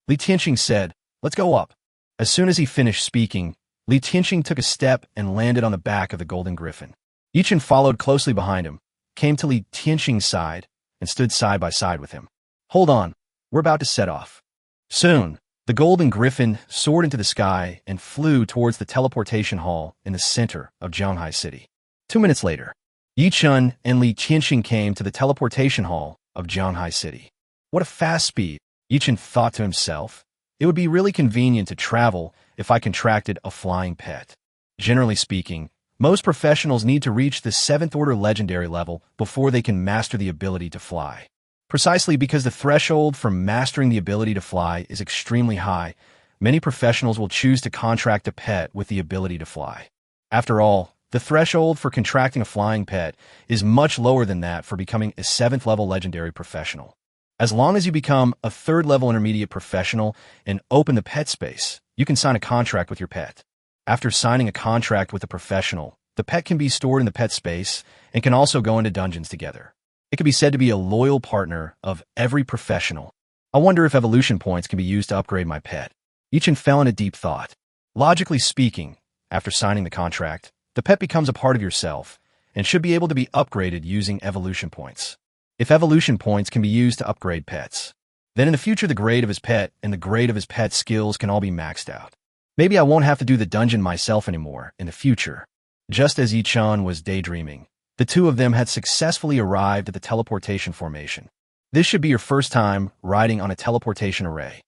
Li Qianxing said, let's go up. As soon as he finished speaking, Li Qianxing took a step and landed on the back of the golden griffin. Yichen followed closely behind him, came to Li Qianxing's side, and stood side by side with him. Hold on, we're about to set off. Soon, the golden griffin soared into the sky and flew towards the teleportation hall in the center of Tianhai City. 2 minutes later, Yichen and Li Qianxing came to the teleportation hall of Tianhai City. What a fast speed, Yichen thought to himself. It would be really convenient to travel if I contracted a flying pet. Generally speaking, most professionals need to reach the 7th order legendary level before they can master the ability to fly. Precisely because the threshold for mastering the ability to fly is extremely high, many professionals will choose to contract a pet with the ability to fly. After all, the threshold for contracting a flying pet is much lower than that for becoming a 7th level legendary professional. As long as you become a 3rd level intermediate professional and open the pet space, you can sign a contract with your pet. After signing a contract with a professional, the pet can be stored in the pet space and can also go into dungeons together. It can be said to be a loyal partner of every professional. I wonder if evolution points can be used to upgrade my pet. Yichen fell into deep thought. Logically speaking, after signing the contract, the pet becomes a part of yourself and should be able to be upgraded using evolution points. If evolution points can be used to upgrade pets, then in the future the grade of his pet and the grade of his pet's skills can all be maxed out. Maybe I won't have to do the dungeon myself anymore in the future. Just as Yichen was daydreaming, the two of them had successfully arrived at the teleportation formation. This should be your first time riding on a teleportation array.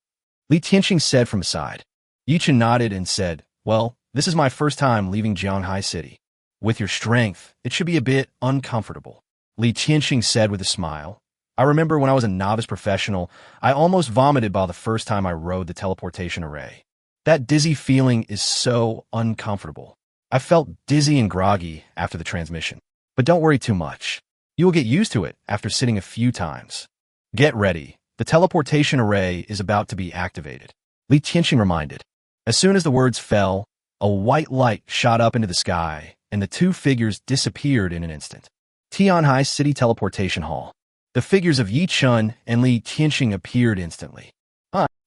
Li Tianxing said from the side. Yichen nodded and said, well, this is my first time leaving Jianghai City. With your strength, it should be a bit uncomfortable. Li Tianxing said with a smile. I remember when I was a novice professional, I almost vomited by the first time I rode the teleportation array. That dizzy feeling is so uncomfortable. I felt dizzy and groggy after the transmission. But don't worry too much. You will get used to it after sitting a few times. Get ready. The teleportation array is about to be activated. Li Tianxing reminded. As soon as the words fell, a white light shot up into the sky, and the two figures disappeared in an instant. Tianhai City Teleportation Hall. The figures of Yi Chun and Li Tianxing appeared instantly.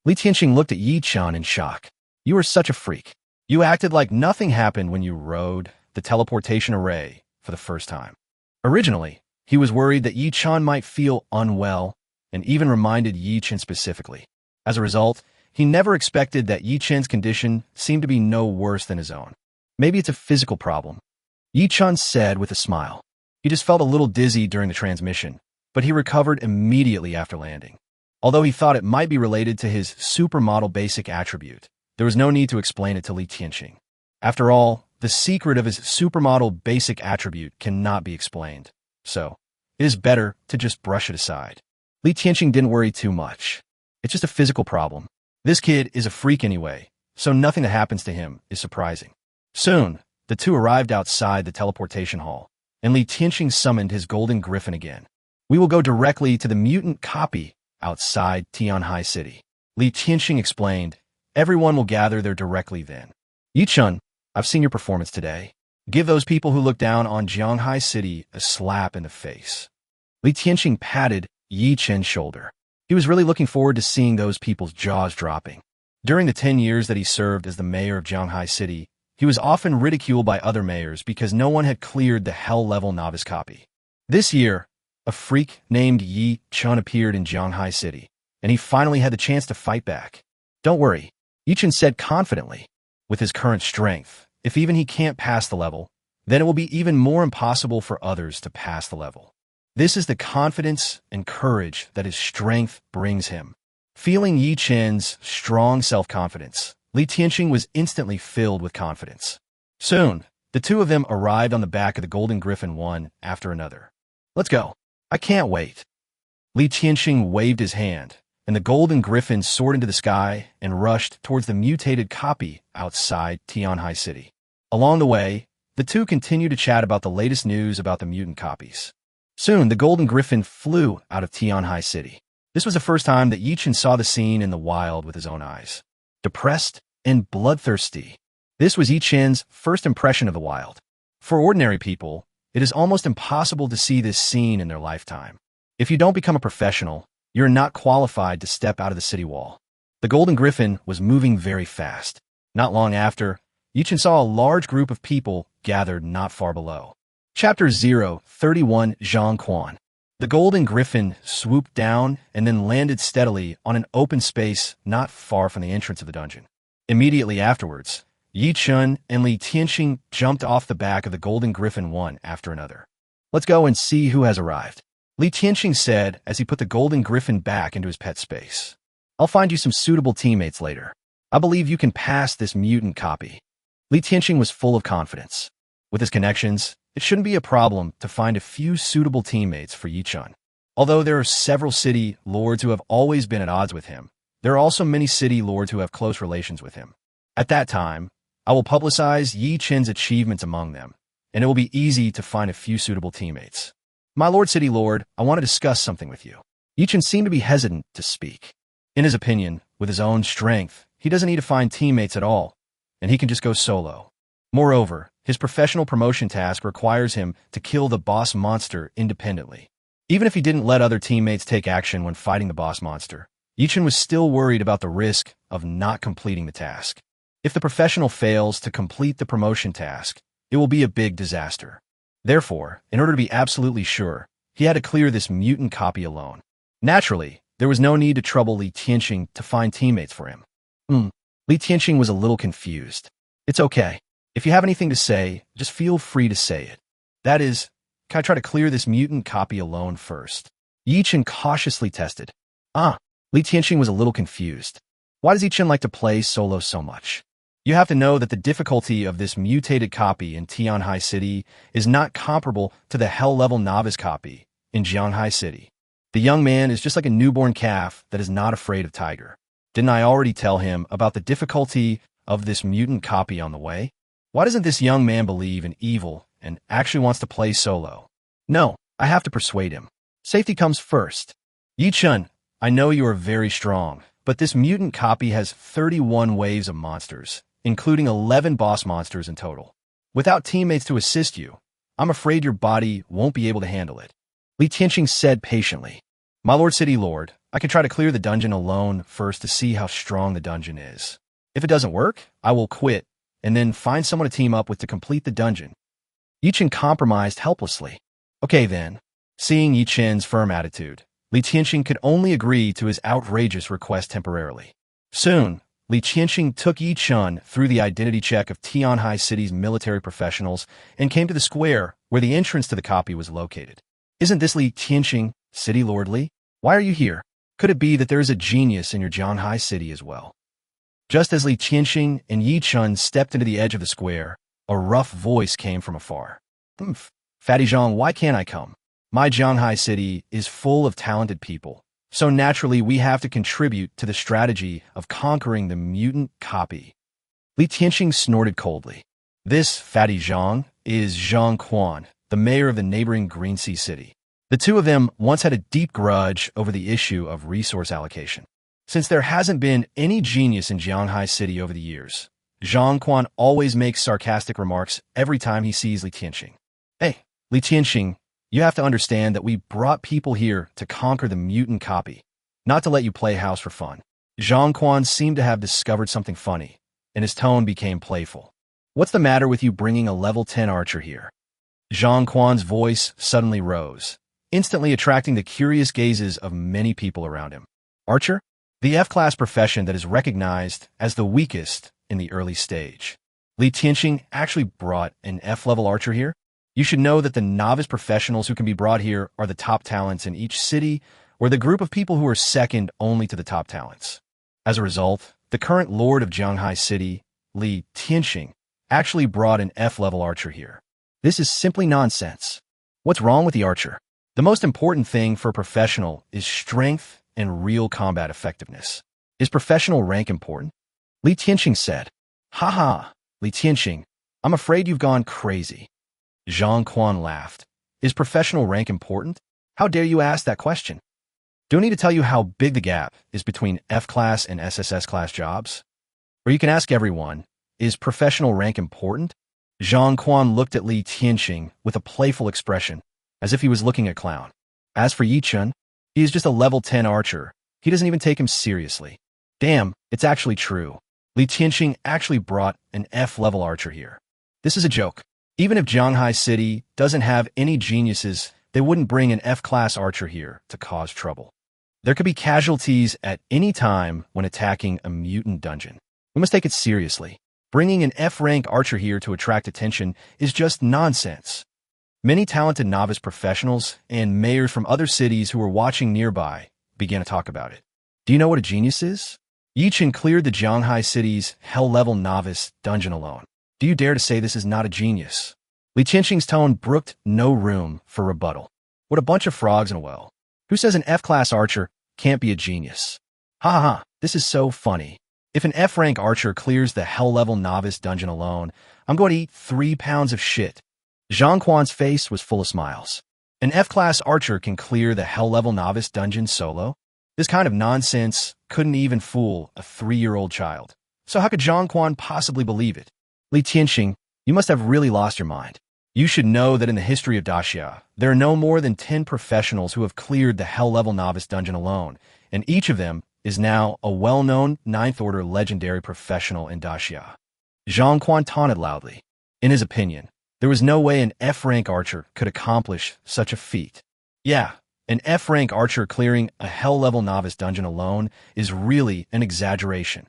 Li Tianxing looked at Yi Chun in shock. You are such a freak. You acted like nothing happened when you rode the teleportation array for the first time. Originally, he was worried that Yi Chun might feel unwell and even reminded Yi Chun specifically. As a result, he never expected that Yi Chun's condition seemed to be no worse than his own. Maybe it's a physical problem. Yi Chun said with a smile. He just felt a little dizzy during the transmission, but he recovered immediately after landing. Although he thought it might be related to his supermodel basic attribute, there was no need to explain it to Li Tianxing. After all, the secret of his supermodel basic attribute cannot be explained, so it is better to just brush it aside. Li Tianxing didn't worry too much. It's just a physical problem. This kid is a freak anyway, so nothing that happens to him is surprising. Soon, the two arrived outside the teleportation hall, and Li Tianxing summoned his golden griffin again. We will go directly to the mutant copy outside Tianhai City. Li Tianxing explained. Everyone will gather there directly then. Yi Chun, I've seen your performance today. Give those people who look down on Jianghai City a slap in the face. Li Tianxing patted Yi Chun's shoulder. He was really looking forward to seeing those people's jaws dropping. During the 10 years that he served as the mayor of Jianghai City, he was often ridiculed by other mayors because no one had cleared the hell-level novice copy. This year, a freak named Yi Chun appeared in Jianghai City, and he finally had the chance to fight back. Don't worry, Yi Chun said confidently. With his current strength, if even he can't pass the level, then it will be even more impossible for others to pass the level. This is the confidence and courage that his strength brings him. Feeling Yi Chun's strong self-confidence, Li Tianxing was instantly filled with confidence. Soon, the two of them arrived on the back of the Golden Griffin one after another. Let's go. I can't wait. Li Tianxing waved his hand, and the Golden Griffin soared into the sky and rushed towards the mutated copy outside Tianhai City. Along the way, the two continued to chat about the latest news about the mutant copies. Soon, the Golden Griffin flew out of Tianhai City. This was the first time that Yi Chun saw the scene in the wild with his own eyes. Depressed and bloodthirsty. This was Yi Chun's first impression of the wild. For ordinary people, it is almost impossible to see this scene in their lifetime. If you don't become a professional, you're not qualified to step out of the city wall. The Golden Griffin was moving very fast. Not long after, Yi Chun saw a large group of people gathered not far below. Chapter 031 Zhang Quan. The Golden Griffin swooped down and then landed steadily on an open space not far from the entrance of the dungeon. Immediately afterwards, Yi Chun and Li Tianxing jumped off the back of the Golden Griffin one after another. Let's go and see who has arrived, Li Tianxing said as he put the Golden Griffin back into his pet space. I'll find you some suitable teammates later. I believe you can pass this mutant copy. Li Tianxing was full of confidence. With his connections, it shouldn't be a problem to find a few suitable teammates for Yi Chun. Although there are several city lords who have always been at odds with him, there are also many city lords who have close relations with him. At that time, I will publicize Yi Chun's achievements among them, and it will be easy to find a few suitable teammates. My Lord City Lord, I want to discuss something with you. Yi Chun seemed to be hesitant to speak. In his opinion, with his own strength, he doesn't need to find teammates at all, and he can just go solo. Moreover, his professional promotion task requires him to kill the boss monster independently. Even if he didn't let other teammates take action when fighting the boss monster, Yi Chun was still worried about the risk of not completing the task. If the professional fails to complete the promotion task, it will be a big disaster. Therefore, in order to be absolutely sure, he had to clear this mutant copy alone. Naturally, there was no need to trouble Li Tianxing to find teammates for him. Li Tianxing was a little confused. It's okay. If you have anything to say, just feel free to say it. That is, can I try to clear this mutant copy alone first? Yichen cautiously tested. Li Tianxing was a little confused. Why does Yichen like to play solo so much? You have to know that the difficulty of this mutated copy in Tianhai City is not comparable to the hell-level novice copy in Jianghai City. The young man is just like a newborn calf that is not afraid of tiger. Didn't I already tell him about the difficulty of this mutant copy on the way? Why doesn't this young man believe in evil and actually wants to play solo? No, I have to persuade him. Safety comes first. Yichen, I know you are very strong, but this mutant copy has 31 waves of monsters, including 11 boss monsters in total. Without teammates to assist you, I'm afraid your body won't be able to handle it. Li Tianxing said patiently. My lord city lord, I can try to clear the dungeon alone first to see how strong the dungeon is. If it doesn't work, I will quit, and then find someone to team up with to complete the dungeon. Yichen compromised helplessly. Okay then. Seeing Yichen's firm attitude, Li Tianxing could only agree to his outrageous request temporarily. Soon, Li Tianxing took Yichen through the identity check of Tianhai City's military professionals and came to the square where the entrance to the copy was located. Isn't this Li Tianxing, City Lord Li? Why are you here? Could it be that there is a genius in your Jianghai City as well? Just as Li Tianxing and Yichen stepped into the edge of the square, a rough voice came from afar. Fatty Zhang, why can't I come? My Jianghai City is full of talented people, so naturally we have to contribute to the strategy of conquering the mutant copy. Li Tianxing snorted coldly. This Fatty Zhang is Zhang Quan, the mayor of the neighboring Green Sea City. The two of them once had a deep grudge over the issue of resource allocation. Since there hasn't been any genius in Jianghai City over the years, Zhang Quan always makes sarcastic remarks every time he sees Li Tianxing. Hey, Li Tianxing, you have to understand that we brought people here to conquer the mutant copy, not to let you play house for fun. Zhang Quan seemed to have discovered something funny, and his tone became playful. What's the matter with you bringing a level 10 archer here? Zhang Quan's voice suddenly rose, instantly attracting the curious gazes of many people around him. Archer? The F-class profession that is recognized as the weakest in the early stage. Li Tianxing actually brought an F-level archer here? You should know that the novice professionals who can be brought here are the top talents in each city, or the group of people who are second only to the top talents. As a result, the current lord of Jianghai City, Li Tianxing, actually brought an F-level archer here. This is simply nonsense. What's wrong with the archer? The most important thing for a professional is strength and real combat effectiveness. Is professional rank important? Li Tianxing said. Haha, Li Tianxing, I'm afraid you've gone crazy. Zhang Quan laughed. Is professional rank important? How dare you ask that question? Do I need to tell you how big the gap is between F-class and SSS-class jobs? Or you can ask everyone, is professional rank important? Zhang Quan looked at Li Tianxing with a playful expression, as if he was looking at a clown. As for Yichen, he is just a level 10 archer. He doesn't even take him seriously. Damn, it's actually true. Li Tianxing actually brought an F-level archer here. This is a joke. Even if Jianghai City doesn't have any geniuses, they wouldn't bring an F-class archer here to cause trouble. There could be casualties at any time when attacking a mutant dungeon. We must take it seriously. Bringing an F-rank archer here to attract attention is just nonsense. Many talented novice professionals and mayors from other cities who were watching nearby began to talk about it. Do you know what a genius is? Yichen cleared the Jianghai City's hell-level novice dungeon alone. Do you dare to say this is not a genius? Li Tianxing's tone brooked no room for rebuttal. What a bunch of frogs in a well. Who says an F-class archer can't be a genius? Ha ha ha, this is so funny. If an F-rank archer clears the hell-level novice dungeon alone, I'm going to eat 3 pounds of shit. Zhang Quan's face was full of smiles. An F-class archer can clear the hell-level novice dungeon solo? This kind of nonsense couldn't even fool a 3-year-old child. So how could Zhang Quan possibly believe it? Li Tianxing, you must have really lost your mind. You should know that in the history of Daxia, there are no more than 10 professionals who have cleared the hell-level novice dungeon alone, and each of them is now a well-known 9th-order legendary professional in Daxia. Zhang Quan taunted loudly. In his opinion, there was no way an F-rank archer could accomplish such a feat. Yeah, an F-rank archer clearing a hell-level novice dungeon alone is really an exaggeration.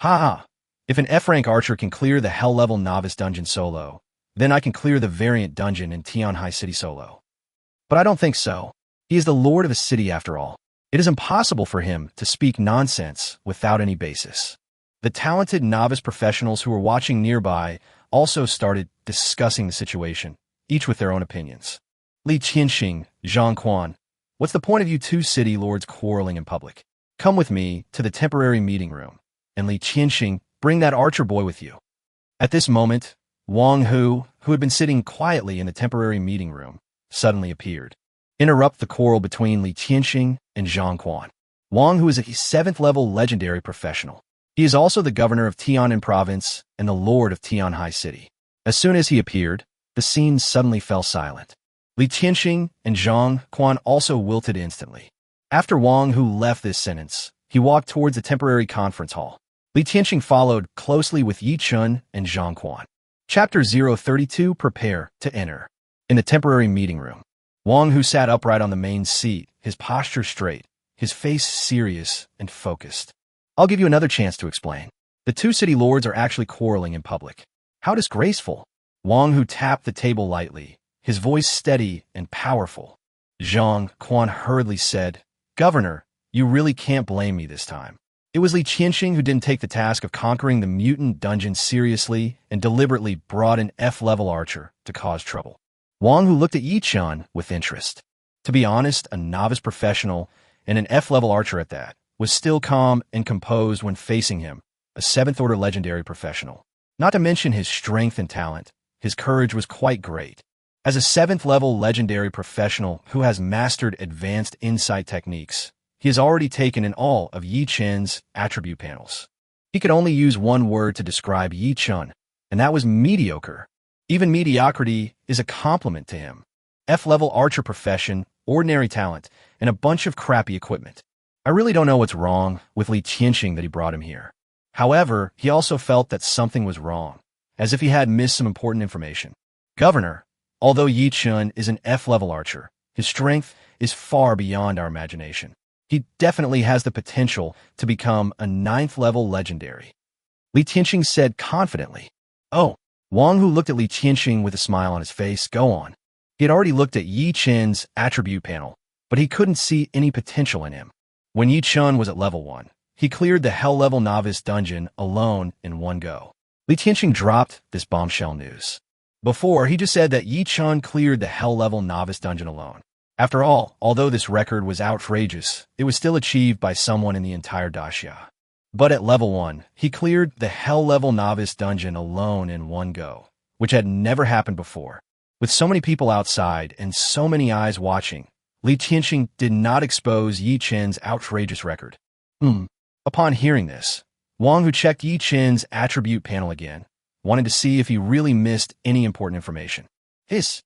Ha! If an F-rank archer can clear the hell-level novice dungeon solo, then I can clear the variant dungeon in Tianhai City solo. But I don't think so. He is the lord of a city after all. It is impossible for him to speak nonsense without any basis. The talented novice professionals who were watching nearby also started discussing the situation, each with their own opinions. Li Qianxing, Zhang Quan, what's the point of you two city lords quarreling in public? Come with me to the temporary meeting room, and Li Qianxing, bring that archer boy with you. At this moment, Wang Hu, who had been sitting quietly in the temporary meeting room, suddenly appeared. Interrupt the quarrel between Li Qianxing and Zhang Quan. Wang Hu is a 7th-level legendary professional. He is also the governor of Tianan Province and the lord of Tianhai City. As soon as he appeared, the scene suddenly fell silent. Li Qianxing and Zhang Quan also wilted instantly. After Wang Hu left this sentence, he walked towards the temporary conference hall. Li Qianxing followed closely with Yi Chun and Zhang Quan. Chapter 032 Prepare to enter. In the temporary meeting room, Wang Hu sat upright on the main seat, his posture straight, his face serious and focused. I'll give you another chance to explain. The two city lords are actually quarreling in public. How disgraceful. Wang Hu tapped the table lightly, his voice steady and powerful. Zhang Quan hurriedly said, Governor, you really can't blame me this time. It was Li Qianxing who didn't take the task of conquering the mutant dungeon seriously and deliberately brought an F-level archer to cause trouble. Wang Hu looked at Yi Chun with interest. To be honest, a novice professional, and an F-level archer at that, was still calm and composed when facing him, a 7th-order legendary professional. Not to mention his strength and talent, his courage was quite great. As a 7th-level legendary professional who has mastered advanced insight techniques, he has already taken in all of Yi Chun's attribute panels. He could only use one word to describe Yi Chun, and that was mediocre. Even mediocrity is a compliment to him. F-level archer profession, ordinary talent, and a bunch of crappy equipment. I really don't know what's wrong with Li Qianxing that he brought him here. However, he also felt that something was wrong, as if he had missed some important information. Governor, although Yi Chun is an F-level archer, his strength is far beyond our imagination. He definitely has the potential to become a 9th-level legendary. Li Qianxing said confidently. Oh, Wang Hu looked at Li Qianxing with a smile on his face. Go on. He had already looked at Yi Chun's attribute panel, but he couldn't see any potential in him. When Yi Chun was at level 1, he cleared the Hell-level novice dungeon alone in one go. Li Qianxing dropped this bombshell news. Before, he just said that Yi Chun cleared the Hell-level novice dungeon alone. After all, although this record was outrageous, it was still achieved by someone in the entire Daxia. But at level 1, he cleared the Hell-level novice dungeon alone in one go, which had never happened before. With so many people outside and so many eyes watching, Li Qianxing did not expose Yi Chun's outrageous record. Upon hearing this, Wang Hu checked Yi Chun's attribute panel again, wanted to see if he really missed any important information. Hiss!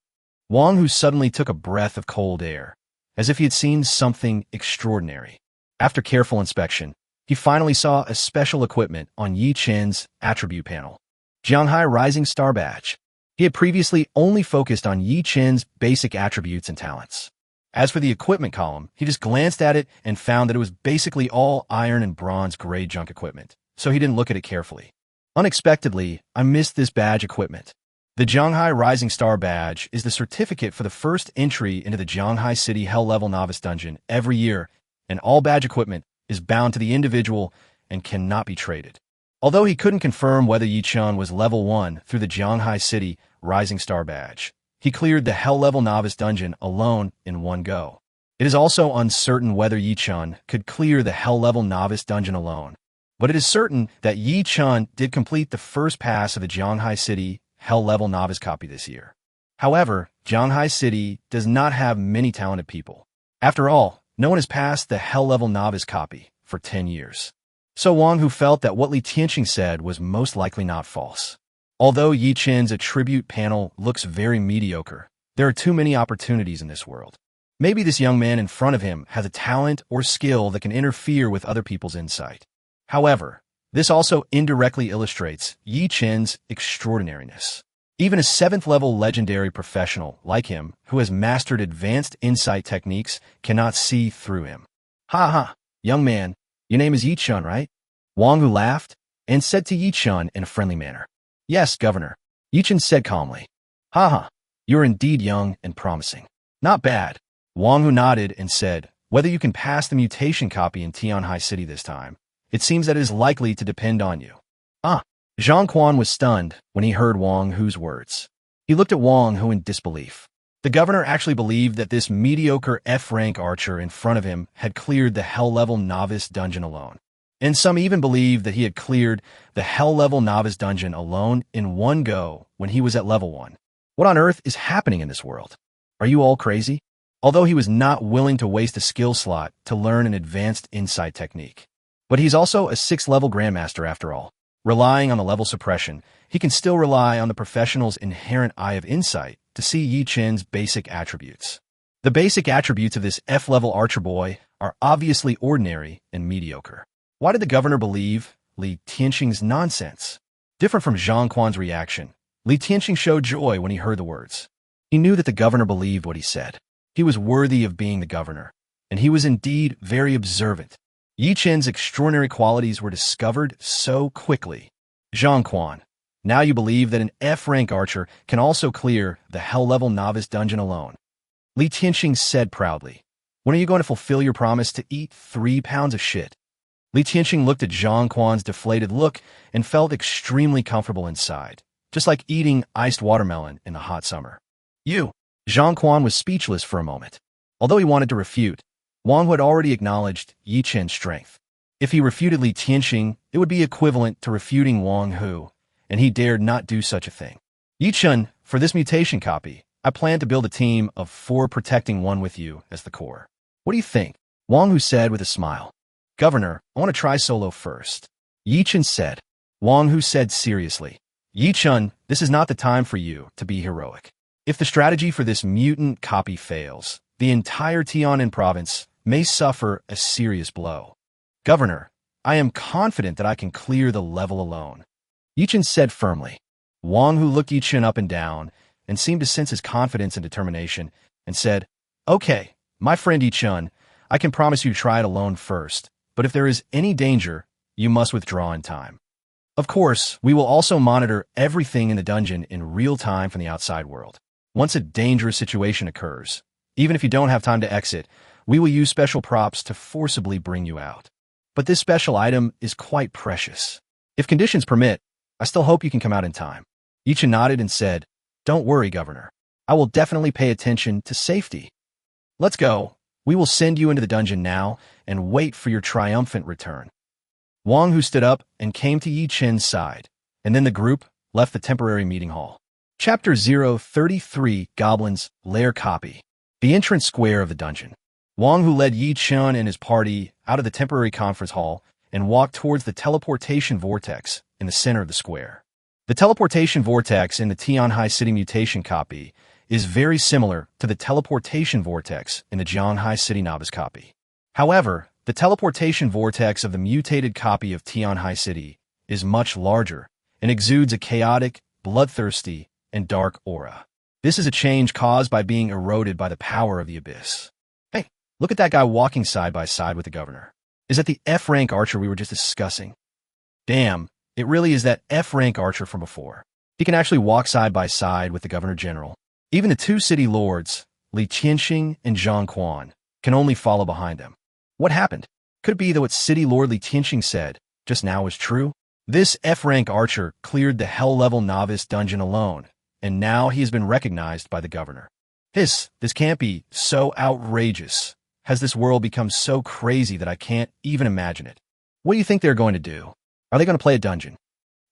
Wang Hu suddenly took a breath of cold air, as if he had seen something extraordinary. After careful inspection, he finally saw a special equipment on Yi Chun's attribute panel. Jianghai Rising Star Badge. He had previously only focused on Yi Chun's basic attributes and talents. As for the equipment column, he just glanced at it and found that it was basically all iron and bronze grade junk equipment, so he didn't look at it carefully. Unexpectedly, I missed this badge equipment. The Jianghai Rising Star Badge is the certificate for the first entry into the Jianghai City Hell-level Novice Dungeon every year, and all badge equipment is bound to the individual and cannot be traded. Although he couldn't confirm whether Yi Chun was level 1 through the Jianghai City Rising Star Badge, he cleared the Hell-level Novice Dungeon alone in one go. It is also uncertain whether Yi Chun could clear the Hell-level Novice Dungeon alone, but it is certain that Yi Chun did complete the first pass of the Jianghai City Hell-level Novice copy this year. However, Jianghai City does not have many talented people. After all, no one has passed the Hell-level Novice copy for 10 years. So Wang Hu felt that what Li Qianxing said was most likely not false. Although Yi Chun's attribute panel looks very mediocre, there are too many opportunities in this world. Maybe this young man in front of him has a talent or skill that can interfere with other people's insight. However, this also indirectly illustrates Yi Chun's extraordinariness. Even a 7th-level legendary professional like him, who has mastered advanced insight techniques, cannot see through him. Ha ha, young man, your name is Yi Chun, right? Wang Hu laughed and said to Yi Chun in a friendly manner. Yes, Governor, Yi Chun said calmly. Ha ha, you are indeed young and promising. Not bad. Wang Hu nodded and said, whether you can pass the mutation copy in Tianhai City this time, it seems that it is likely to depend on you. Ah, Zhang Quan was stunned when he heard Wang Hu's words. He looked at Wang Hu in disbelief. The governor actually believed that this mediocre F-rank archer in front of him had cleared the Hell-level novice dungeon alone. And some even believed that he had cleared the Hell-level novice dungeon alone in one go when he was at level 1. What on earth is happening in this world? Are you all crazy? Although he was not willing to waste a skill slot to learn an advanced insight technique. But he's also a 6th-level Grandmaster after all. Relying on the level suppression, he can still rely on the professional's inherent eye of insight to see Yi Chen's basic attributes. The basic attributes of this F-level archer boy are obviously ordinary and mediocre. Why did the governor believe Li Tianxing's nonsense? Different from Zhang Quan's reaction, Li Tianxing showed joy when he heard the words. He knew that the governor believed what he said. He was worthy of being the governor, and he was indeed very observant. Yi Chen's extraordinary qualities were discovered so quickly. Zhang Quan, now you believe that an F-rank archer can also clear the Hell-level novice dungeon alone. Li Tianxing said proudly, when are you going to fulfill your promise to eat 3 pounds of shit? Li Tianxing looked at Zhang Quan's deflated look and felt extremely comfortable inside, just like eating iced watermelon in the hot summer. Zhang Quan was speechless for a moment. Although he wanted to refute, Wang had already acknowledged Yi Chen's strength. If he refuted Li Tianxing, it would be equivalent to refuting Wang Hu, and he dared not do such a thing. Yi Chen, for this mutation copy, I plan to build a team of 4 protecting 1 with you as the core. What do you think? Wang Hu said with a smile. Governor, I want to try solo first. Yi Chen said. Wang Hu said seriously. Yi Chen, this is not the time for you to be heroic. If the strategy for this mutant copy fails, the entire Tianan province may suffer a serious blow. Governor, I am confident that I can clear the level alone. Yi Chen said firmly. Wang Hu looked Yi Chen up and down and seemed to sense his confidence and determination and said, okay, my friend Yi Chen, I can promise you to try it alone first, but if there is any danger, you must withdraw in time. Of course, we will also monitor everything in the dungeon in real time from the outside world. Once a dangerous situation occurs, even if you don't have time to exit, we will use special props to forcibly bring you out. But this special item is quite precious. If conditions permit, I still hope you can come out in time. Yi Chen nodded and said, don't worry, Governor. I will definitely pay attention to safety. Let's go. We will send you into the dungeon now and wait for your triumphant return. Wang Hu stood up and came to Yi Chen's side, and then the group left the temporary meeting hall. Chapter 033 Goblin's Lair Copy. The entrance square of the dungeon. Wang Hu led Yi Chen and his party out of the temporary conference hall and walked towards the teleportation vortex in the center of the square. The teleportation vortex in the Tianhai City mutation copy is very similar to the teleportation vortex in the Jianghai City novice copy. However, the teleportation vortex of the mutated copy of Tianhai City is much larger and exudes a chaotic, bloodthirsty, and dark aura. This is a change caused by being eroded by the power of the abyss. Hey, look at that guy walking side by side with the governor. Is that the F-rank archer we were just discussing? Damn, it really is that F-rank archer from before. He can actually walk side by side with the governor general. Even the 2 city lords, Li Tianxing and Zhang Quan, can only follow behind them. What happened? Could it be that what City Lord Li Tianxing said just now was true? This F-rank archer cleared the Hell-level novice dungeon alone, and now he has been recognized by the governor. This can't be so outrageous. Has this world become so crazy that I can't even imagine it? What do you think they're going to do? Are they going to play a dungeon?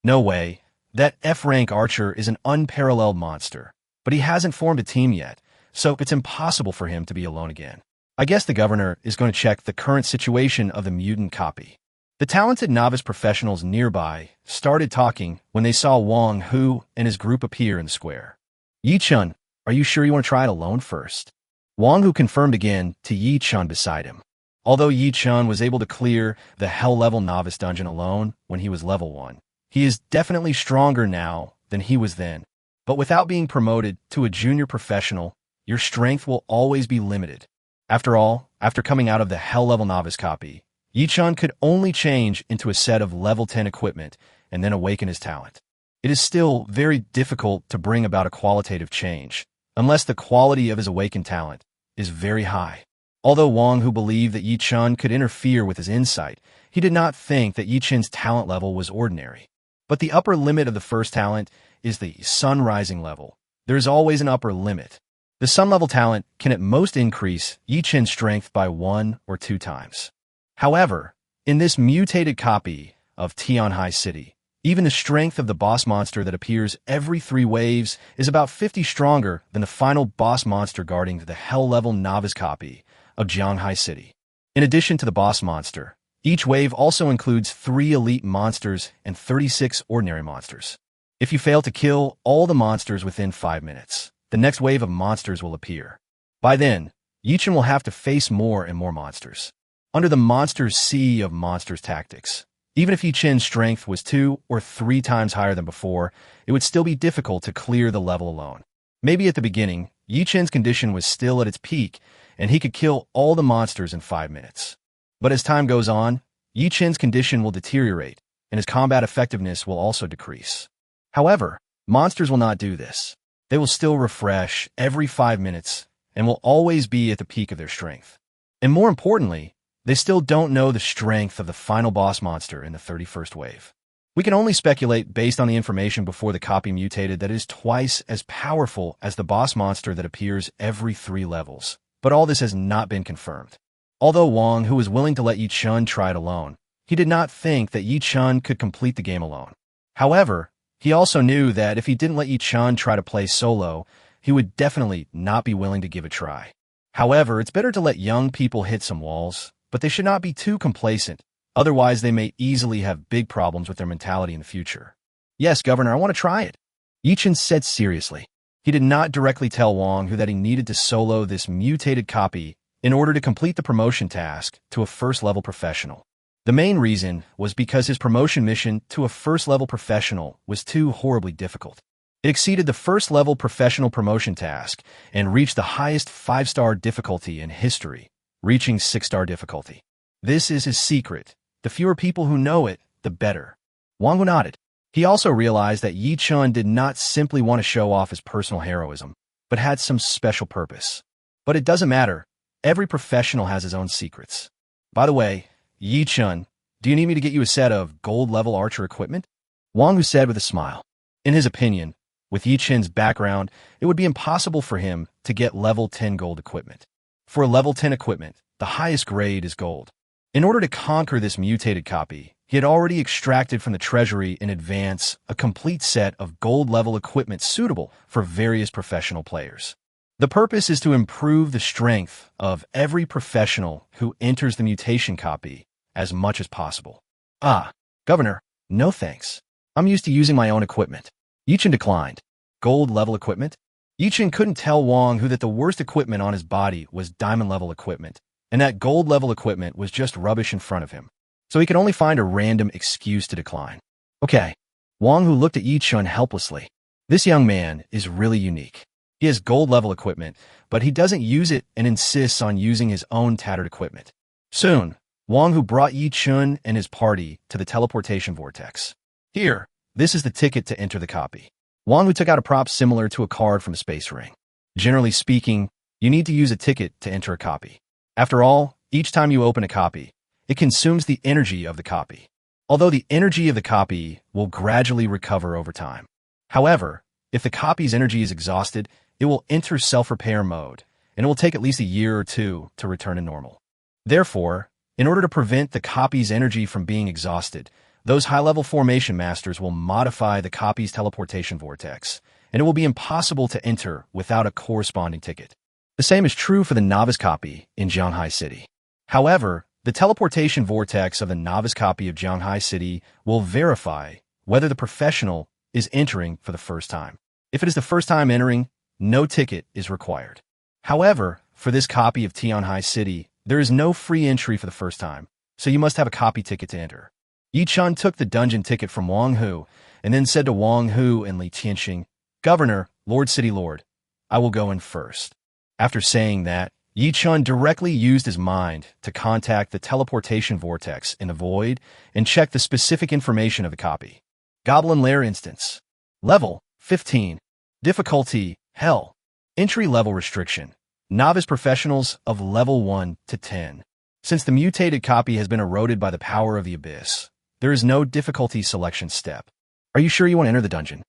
No way. That F-rank archer is an unparalleled monster, but he hasn't formed a team yet, so it's impossible for him to be alone again. I guess the governor is going to check the current situation of the mutant copy. The talented novice professionals nearby started talking when they saw Wang Hu and his group appear in the square. Yi Chen, are you sure you want to try it alone first? Wang Hu confirmed again to Yi Chen beside him. Although Yi Chen was able to clear the Hell-level novice dungeon alone when he was level 1, he is definitely stronger now than he was then. But without being promoted to a junior professional, your strength will always be limited. After all, after coming out of the Hell-level novice copy, Yi Chen could only change into a set of level 10 equipment and then awaken his talent. It is still very difficult to bring about a qualitative change, unless the quality of his awakened talent is very high. Although Wang Hu believed that Yi Chun could interfere with his insight, he did not think that Yi Chun's talent level was ordinary. But the upper limit of the first talent is the sun rising level. There is always an upper limit. The sun level talent can at most increase Yi Chun's strength by 1 or 2 times. However, in this mutated copy of Tianhai City, even the strength of the boss monster that appears every 3 waves is about 50 stronger than the final boss monster guarding the hell-level novice copy of Jianghai City. In addition to the boss monster, each wave also includes 3 elite monsters and 36 ordinary monsters. If you fail to kill all the monsters within 5 minutes, the next wave of monsters will appear. By then, Yi Chun will have to face more and more monsters. Under the Monsters Sea of Monsters tactics, even if Yi Chun's strength was 2 or 3 times higher than before, it would still be difficult to clear the level alone. Maybe at the beginning, Yi Chun's condition was still at its peak, and he could kill all the monsters in 5 minutes. But as time goes on, Yi Chun's condition will deteriorate, and his combat effectiveness will also decrease. However, monsters will not do this. They will still refresh every 5 minutes and will always be at the peak of their strength. And more importantly, they still don't know the strength of the final boss monster in the 31st wave. We can only speculate based on the information before the copy mutated that it is twice as powerful as the boss monster that appears every 3 levels. But all this has not been confirmed. Although Wang Hu was willing to let Yi Chun try it alone, he did not think that Yi Chun could complete the game alone. However, he also knew that if he didn't let Yi Chun try to play solo, he would definitely not be willing to give a try. However, it's better to let young people hit some walls, but they should not be too complacent. Otherwise, they may easily have big problems with their mentality in the future. Yes, Governor, I want to try it, Yi Chun said seriously. He did not directly tell Wang Hu that he needed to solo this mutated copy in order to complete the promotion task to a first-level professional. The main reason was because his promotion mission to a first-level professional was too horribly difficult. It exceeded the first-level professional promotion task and reached the highest 5-star difficulty in history, reaching 6-star difficulty. This is his secret. The fewer people who know it, the better. Wang Hu nodded. He also realized that Yi Chun did not simply want to show off his personal heroism, but had some special purpose. But it doesn't matter. Every professional has his own secrets. By the way, Yi Chun, do you need me to get you a set of gold-level archer equipment? Wang Hu said with a smile. In his opinion, with Yi Chun's background, it would be impossible for him to get level 10 gold equipment. For a level 10 equipment, the highest grade is gold. In order to conquer this mutated copy, he had already extracted from the treasury in advance a complete set of gold-level equipment suitable for various professional players. The purpose is to improve the strength of every professional who enters the mutation copy as much as possible. Ah, Governor, no thanks. I'm used to using my own equipment. Yi Chun declined. Gold-level equipment? Yi Chun couldn't tell Wang Hu that the worst equipment on his body was diamond-level equipment, and that gold-level equipment was just rubbish in front of him. So he could only find a random excuse to decline. Okay. Wang Hu looked at Yi Chun helplessly. This young man is really unique. He has gold-level equipment, but he doesn't use it and insists on using his own tattered equipment. Soon, Wang Hu brought Yi Chun and his party to the teleportation vortex. Here, this is the ticket to enter the copy. Wang Hu took out a prop similar to a card from a space ring. Generally speaking, you need to use a ticket to enter a copy. After all, each time you open a copy, it consumes the energy of the copy. Although the energy of the copy will gradually recover over time. However, if the copy's energy is exhausted, it will enter self-repair mode, and it will take at least a year or 2 to return to normal. Therefore, in order to prevent the copy's energy from being exhausted, those high-level formation masters will modify the copy's teleportation vortex, and it will be impossible to enter without a corresponding ticket. The same is true for the novice copy in Jianghai City. However, the teleportation vortex of the novice copy of Jianghai City will verify whether the professional is entering for the first time. If it is the first time entering, no ticket is required. However, for this copy of Tianhai City, there is no free entry for the first time, so you must have a copy ticket to enter. Yi Chun took the dungeon ticket from Wang Hu and then said to Wang Hu and Li Tianxing, Governor, Lord City Lord, I will go in first. After saying that, Yi Chun directly used his mind to contact the teleportation vortex in the void and check the specific information of the copy. Goblin Lair Instance. Level, 15. Difficulty, Hell. Entry level restriction. Novice professionals of level 1 to 10. Since the mutated copy has been eroded by the power of the abyss, there is no difficulty selection step. Are you sure you want to enter the dungeon?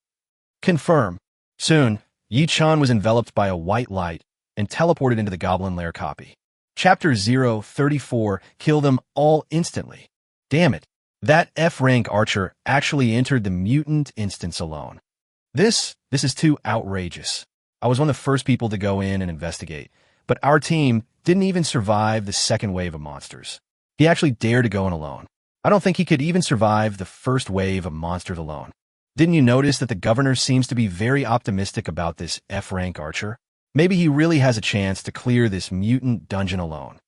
Confirm. Soon, Yi-chan was enveloped by a white light and teleported into the goblin lair copy. Chapter 034, kill them all instantly. Damn it. That F-rank archer actually entered the mutant instance alone. This is too outrageous. I was one of the first people to go in and investigate, but our team didn't even survive the second wave of monsters. He actually dared to go in alone. I don't think he could even survive the first wave of monsters alone. Didn't you notice that the governor seems to be very optimistic about this F-rank archer? Maybe he really has a chance to clear this mutant dungeon alone.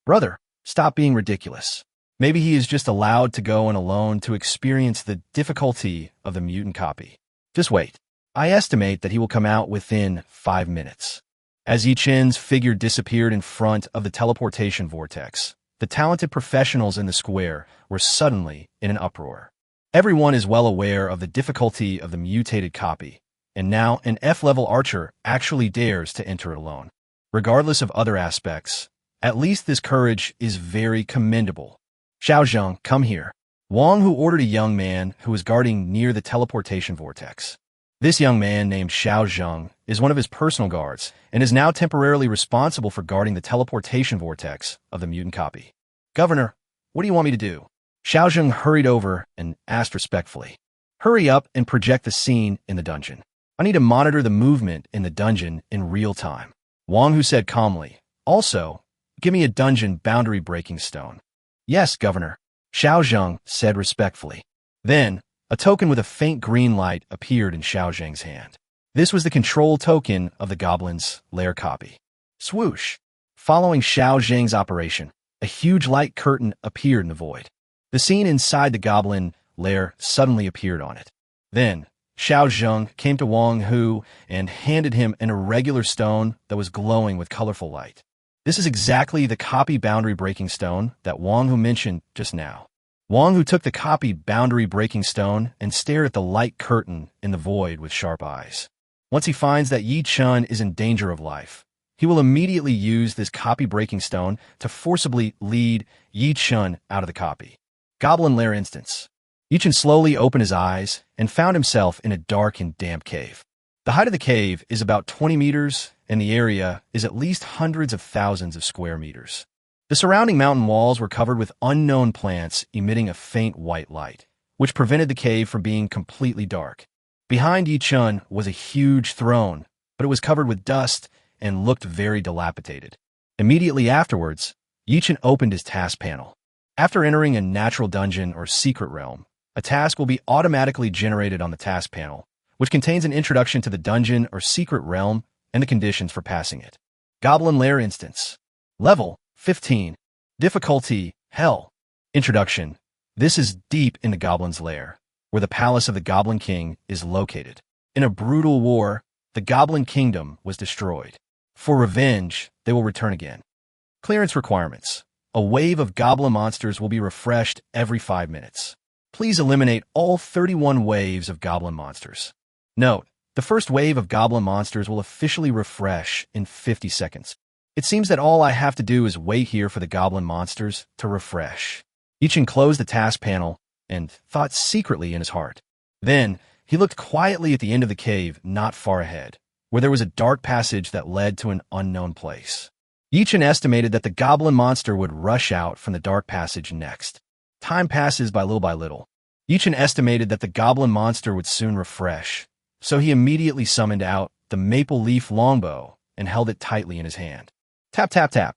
Brother, stop being ridiculous. Maybe he is just allowed to go in alone to experience the difficulty of the mutant copy. Just wait. I estimate that he will come out within 5 minutes. As Yi-chan's figure disappeared in front of the teleportation vortex, the talented professionals in the square were suddenly in an uproar. Everyone is well aware of the difficulty of the mutated copy, and now an F-level archer actually dares to enter it alone. Regardless of other aspects, at least this courage is very commendable. Xiaozheng, come here. Wang Hu ordered a young man who was guarding near the teleportation vortex. This young man named Xiaozheng is one of his personal guards and is now temporarily responsible for guarding the teleportation vortex of the mutant copy. Governor, what do you want me to do? Xiaozheng hurried over and asked respectfully. Hurry up and project the scene in the dungeon. I need to monitor the movement in the dungeon in real time. Wang Hu said calmly. Also, give me a dungeon boundary breaking stone. Yes, Governor, Xiaozheng said respectfully. Then, a token with a faint green light appeared in Xiaozheng's hand. This was the control token of the goblin's lair copy. Swoosh! Following Xiaozheng's operation, a huge light curtain appeared in the void. The scene inside the goblin lair suddenly appeared on it. Then, Xiaozheng came to Wang Hu and handed him an irregular stone that was glowing with colorful light. This is exactly the copy boundary breaking stone that Wang Hu mentioned just now. Wang Hu took the copy boundary breaking stone and stared at the light curtain in the void with sharp eyes. Once he finds that Yi-chan is in danger of life, he will immediately use this copy breaking stone to forcibly lead Yi-chan out of the copy. Goblin lair instance. Yi-chan slowly opened his eyes and found himself in a dark and damp cave. The height of the cave is about 20 meters, and the area is at least hundreds of thousands of square meters. The surrounding mountain walls were covered with unknown plants emitting a faint white light, which prevented the cave from being completely dark. Behind Yi-chan was a huge throne, but it was covered with dust and looked very dilapidated. Immediately afterwards, Yi-chan opened his task panel. After entering a natural dungeon or secret realm, a task will be automatically generated on the task panel, which contains an introduction to the dungeon or secret realm and the conditions for passing it. Goblin Lair Instance. Level 15. Difficulty Hell. Introduction. This is deep in the Goblin's Lair, where the palace of the Goblin King is located. In a brutal war, the Goblin Kingdom was destroyed. For revenge, they will return again. Clearance requirements. A wave of goblin monsters will be refreshed every 5 minutes. Please eliminate all 31 waves of goblin monsters. Note, the first wave of goblin monsters will officially refresh in 50 seconds. It seems that all I have to do is wait here for the goblin monsters to refresh. Yi-chan closed the task panel and thought secretly in his heart. Then, he looked quietly at the end of the cave not far ahead, where there was a dark passage that led to an unknown place. Yi-chan estimated that the goblin monster would rush out from the dark passage next. Time passes by little. Yi-chan estimated that the goblin monster would soon refresh, so he immediately summoned out the maple leaf longbow and held it tightly in his hand. Tap, tap, tap.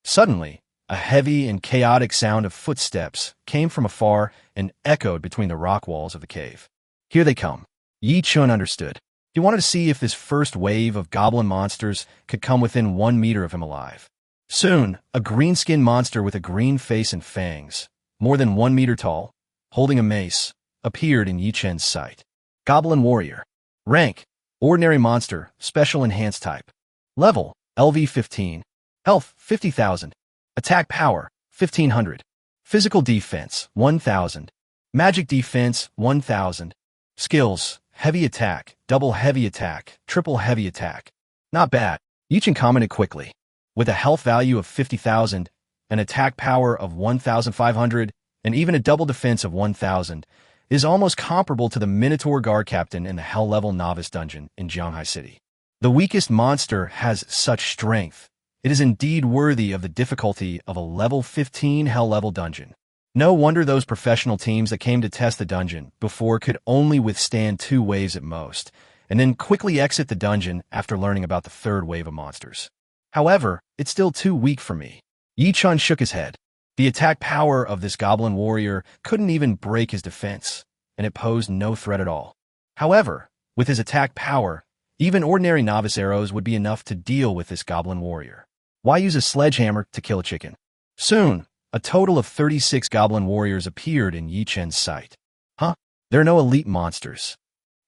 Suddenly, a heavy and chaotic sound of footsteps came from afar and echoed between the rock walls of the cave. Here they come. Yi-chan understood. He wanted to see if this first wave of goblin monsters could come within 1 meter of him alive. Soon, a green-skinned monster with a green face and fangs, more than 1 meter tall, holding a mace, appeared in Yi-chan's sight. Goblin Warrior. Rank. Ordinary Monster, Special Enhanced Type. Level. LV 15. Health. 50,000. Attack Power. 1,500. Physical Defense. 1,000. Magic Defense. 1,000. Skills. Heavy Attack, Double Heavy Attack, Triple Heavy Attack. Not bad. Yichin commented quickly. With a health value of 50,000, an attack power of 1,500, and even a double defense of 1,000, is almost comparable to the Minotaur Guard Captain in the Hell-level Novice Dungeon in Jianghai City. The weakest monster has such strength. It is indeed worthy of the difficulty of a level 15 Hell-level dungeon. No wonder those professional teams that came to test the dungeon before could only withstand 2 waves at most, and then quickly exit the dungeon after learning about the 3rd wave of monsters. However, it's still too weak for me. Yi-chan shook his head. The attack power of this goblin warrior couldn't even break his defense, and it posed no threat at all. However, with his attack power, even ordinary novice arrows would be enough to deal with this goblin warrior. Why use a sledgehammer to kill a chicken? Soon, a total of 36 goblin warriors appeared in Yi-chen's sight. Huh? There are no elite monsters.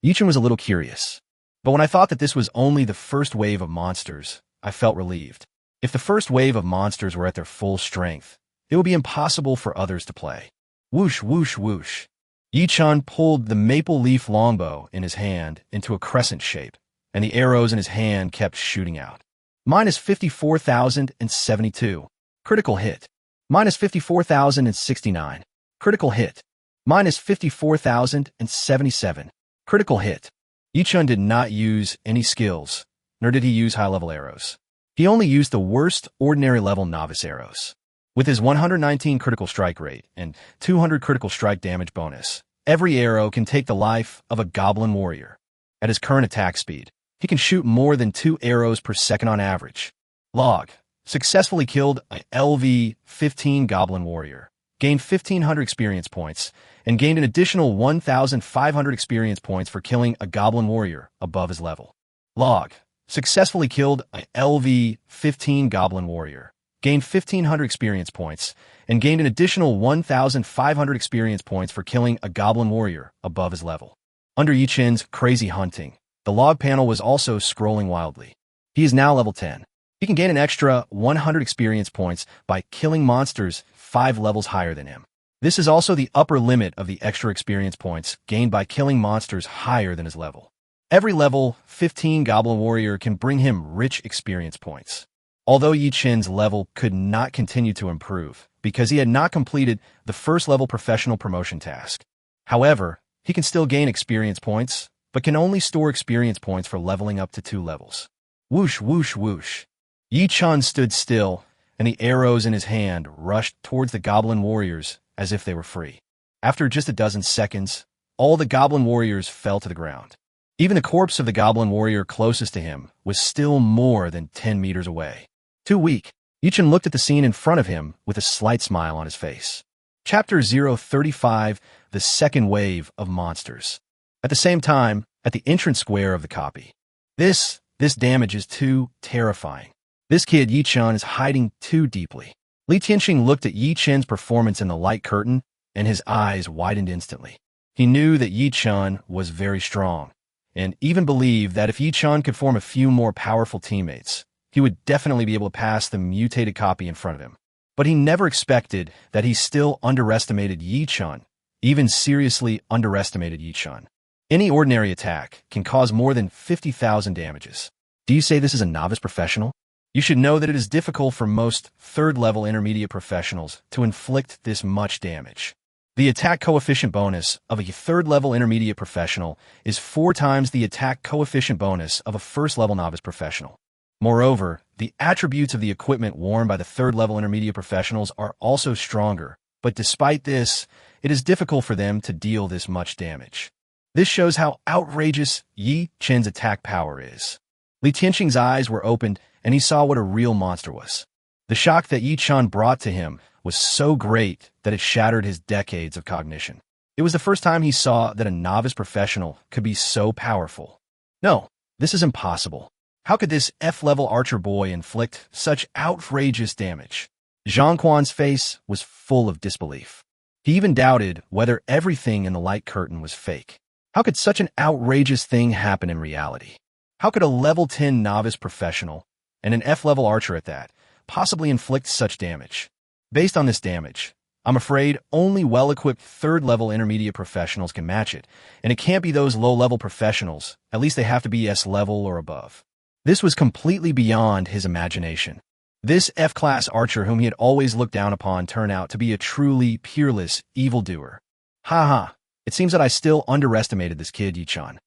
Yi-chen was a little curious. But when I thought that this was only the first wave of monsters, I felt relieved. If the first wave of monsters were at their full strength, it would be impossible for others to play. Whoosh, whoosh, whoosh. Yi-chan pulled the maple leaf longbow in his hand into a crescent shape, and the arrows in his hand kept shooting out. Minus 54,072. Critical hit. Minus 54,069. Critical hit. Minus 54,077. Critical hit. Yi-chan did not use any skills, nor did he use high-level arrows. He only used the worst ordinary-level novice arrows. With his 119 critical strike rate and 200 critical strike damage bonus, every arrow can take the life of a goblin warrior. At his current attack speed, he can shoot more than 2 arrows per second on average. Log. Successfully killed a LV-15 goblin warrior, gained 1,500 experience points, and gained an additional 1,500 experience points for killing a goblin warrior above his level. Log. Successfully killed a LV-15 goblin warrior, gained 1,500 experience points, and gained an additional 1,500 experience points for killing a goblin warrior above his level. Under Yi-chen's crazy hunting, the log panel was also scrolling wildly. He is now level 10. He can gain an extra 100 experience points by killing monsters 5 levels higher than him. This is also the upper limit of the extra experience points gained by killing monsters higher than his level. Every level 15 goblin warrior can bring him rich experience points. Although Yi-chen's level could not continue to improve because he had not completed the first level professional promotion task. However, he can still gain experience points, but can only store experience points for leveling up to 2 levels. Whoosh, whoosh, whoosh. Yi-chan stood still, and the arrows in his hand rushed towards the goblin warriors as if they were free. After just a dozen seconds, all the goblin warriors fell to the ground. Even the corpse of the goblin warrior closest to him was still more than 10 meters away. Too weak, Yi-chan looked at the scene in front of him with a slight smile on his face. Chapter 035, The Second Wave of Monsters. At the same time, at the entrance square of the copy. This damage is too terrifying. This kid Yi-chan is hiding too deeply. Li Tianxing looked at Yi-chen's performance in the light curtain, and his eyes widened instantly. He knew that Yi-chan was very strong, and even believed that if Yi-chan could form a few more powerful teammates, he would definitely be able to pass the mutated copy in front of him. But he never expected that he still underestimated Yi-chan, even seriously underestimated Yi-chan. Any ordinary attack can cause more than 50,000 damages. Do you say this is a novice professional? You should know that it is difficult for most third-level intermediate professionals to inflict this much damage. The attack coefficient bonus of a third-level intermediate professional is 4 times the attack coefficient bonus of a first-level novice professional. Moreover, the attributes of the equipment worn by the third-level intermediate professionals are also stronger, but despite this, it is difficult for them to deal this much damage. This shows how outrageous Yi-chen's attack power is. Li Tianxing's eyes were opened, and he saw what a real monster was. The shock that Yi-chan brought to him was so great that it shattered his decades of cognition. It was the first time he saw that a novice professional could be so powerful. No, this is impossible. How could this F-level archer boy inflict such outrageous damage? Zhang Quan's face was full of disbelief. He even doubted whether everything in the light curtain was fake. How could such an outrageous thing happen in reality? How could a level 10 novice professional, and an F-level archer at that, possibly inflict such damage? Based on this damage, I'm afraid only well-equipped third-level intermediate professionals can match it, and it can't be those low-level professionals. At least they have to be S-level or above. This was completely beyond his imagination. This F-class archer whom he had always looked down upon turned out to be a truly peerless evildoer. Ha ha, it seems that I still underestimated this kid, Yi-chan.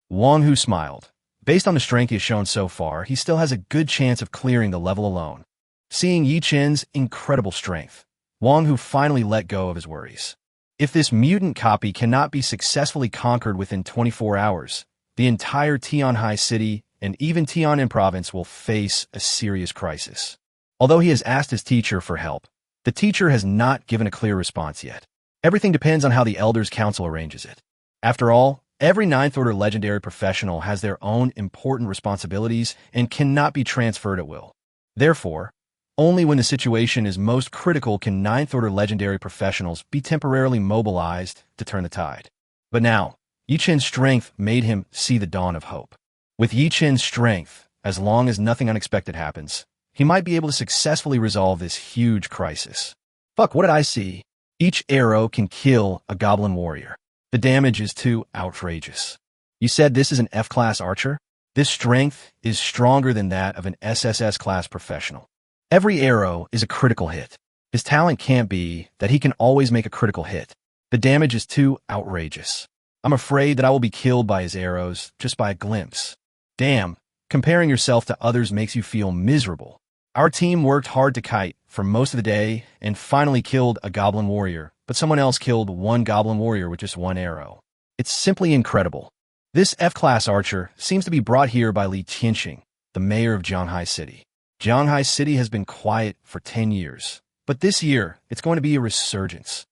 Wang Hu smiled. Based on the strength he has shown so far, he still has a good chance of clearing the level alone. Seeing Yi-chen's incredible strength, Wang Hu finally let go of his worries. If this mutant copy cannot be successfully conquered within 24 hours, the entire Tianhai city and even Tianan province will face a serious crisis. Although he has asked his teacher for help, the teacher has not given a clear response yet. Everything depends on how the Elders' Council arranges it. After all, every Ninth Order legendary professional has their own important responsibilities and cannot be transferred at will. Therefore, only when the situation is most critical can Ninth Order legendary professionals be temporarily mobilized to turn the tide. But now, Yi-chen's strength made him see the dawn of hope. With Yi-chen's strength, as long as nothing unexpected happens, he might be able to successfully resolve this huge crisis. Fuck, what did I see? Each arrow can kill a goblin warrior. The damage is too outrageous. You said this is an F-class archer? This strength is stronger than that of an SSS-class professional. Every arrow is a critical hit. His talent can't be that he can always make a critical hit. The damage is too outrageous. I'm afraid that I will be killed by his arrows just by a glimpse. Damn, comparing yourself to others makes you feel miserable. Our team worked hard to kite for most of the day and finally killed a goblin warrior, but someone else killed one goblin warrior with just one arrow. It's simply incredible. This F-class archer seems to be brought here by Li Tianxing, the mayor of Jianghai City. Jianghai City has been quiet for 10 years, but this year it's going to be a resurgence.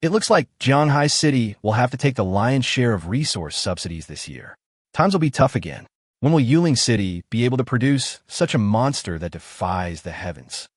It looks like Jianghai City will have to take the lion's share of resource subsidies this year. Times will be tough again. When will Yuling City be able to produce such a monster that defies the heavens?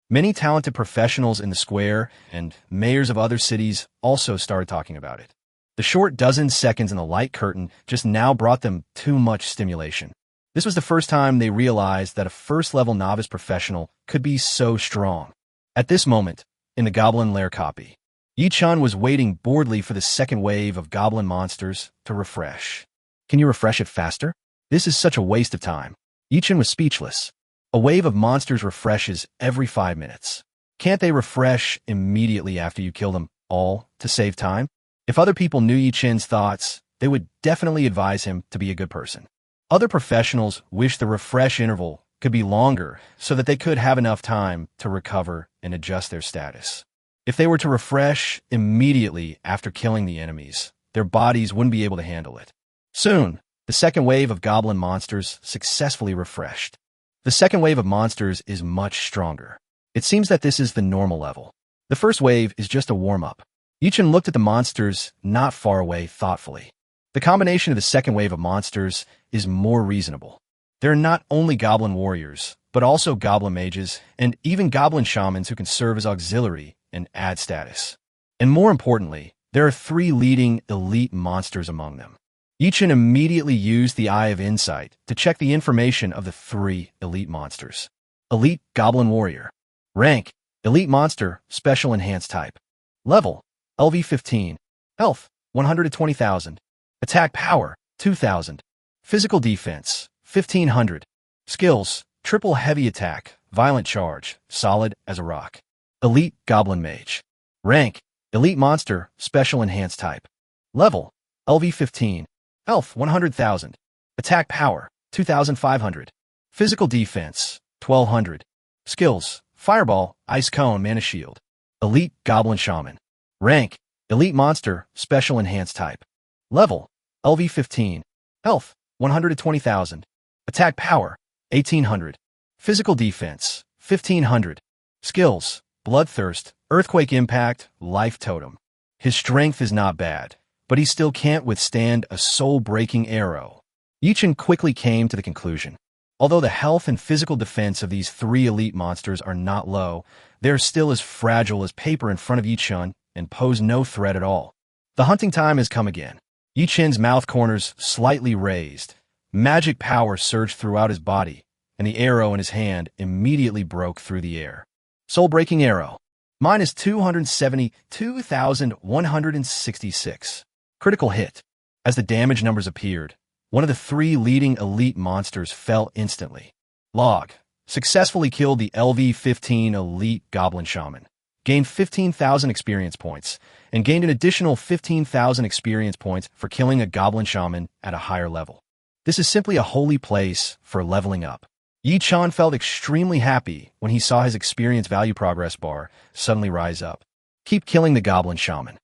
Many talented professionals in the square and mayors of other cities also started talking about it. The short dozen seconds in the light curtain just now brought them too much stimulation. This was the first time they realized that a first-level novice professional could be so strong. At this moment, in the Goblin Lair copy, Yi-chan was waiting boredly for the second wave of goblin monsters to refresh. Can you refresh it faster? This is such a waste of time. Yi-chan was speechless. A wave of monsters refreshes every 5 minutes. Can't they refresh immediately after you kill them all to save time? If other people knew Yi-chan's thoughts, they would definitely advise him to be a good person. Other professionals wish the refresh interval could be longer so that they could have enough time to recover and adjust their status. If they were to refresh immediately after killing the enemies, their bodies wouldn't be able to handle it. Soon, the second wave of goblin monsters successfully refreshed. The second wave of monsters is much stronger. It seems that this is the normal level. The first wave is just a warm-up. Yi-chan looked at the monsters not far away thoughtfully. The combination of the second wave of monsters is more reasonable. There are not only goblin warriors, but also goblin mages and even goblin shamans who can serve as auxiliary and add status. And more importantly, there are 3 leading elite monsters among them. Yi-chan immediately used the Eye of Insight to check the information of the 3 elite monsters. Elite Goblin Warrior. Rank, Elite Monster, Special Enhanced Type. Level, LV15. Health, 120,000. Attack Power, 2,000. Physical Defense, 1,500. Skills, Triple Heavy Attack, Violent Charge, Solid as a Rock. Elite Goblin Mage. Rank, Elite Monster, Special Enhanced Type. Level, LV15. Health, 100,000. Attack Power, 2,500. Physical Defense, 1,200. Skills, Fireball, Ice Cone, Mana Shield. Elite Goblin Shaman. Rank, Elite Monster, Special Enhanced Type. Level, LV15. Health, 120,000. Attack Power, 1,800. Physical Defense, 1,500. Skills, Bloodthirst, Earthquake Impact, Life Totem. His strength is not bad, but he still can't withstand a soul-breaking arrow. Yi-chan quickly came to the conclusion. Although the health and physical defense of these 3 elite monsters are not low, they are still as fragile as paper in front of Yi-chan and pose no threat at all. The hunting time has come again. Yi-chan's mouth corners slightly raised. Magic power surged throughout his body, and the arrow in his hand immediately broke through the air. Soul-breaking arrow. Minus 272,166. Critical hit. As the damage numbers appeared, one of the three leading elite monsters fell instantly. Log. Successfully killed the LV-15 elite goblin shaman. Gained 15,000 experience points, and gained an additional 15,000 experience points for killing a goblin shaman at a higher level. This is simply a holy place for leveling up. Yi-chan felt extremely happy when he saw his experience value progress bar suddenly rise up. Keep killing the goblin shaman.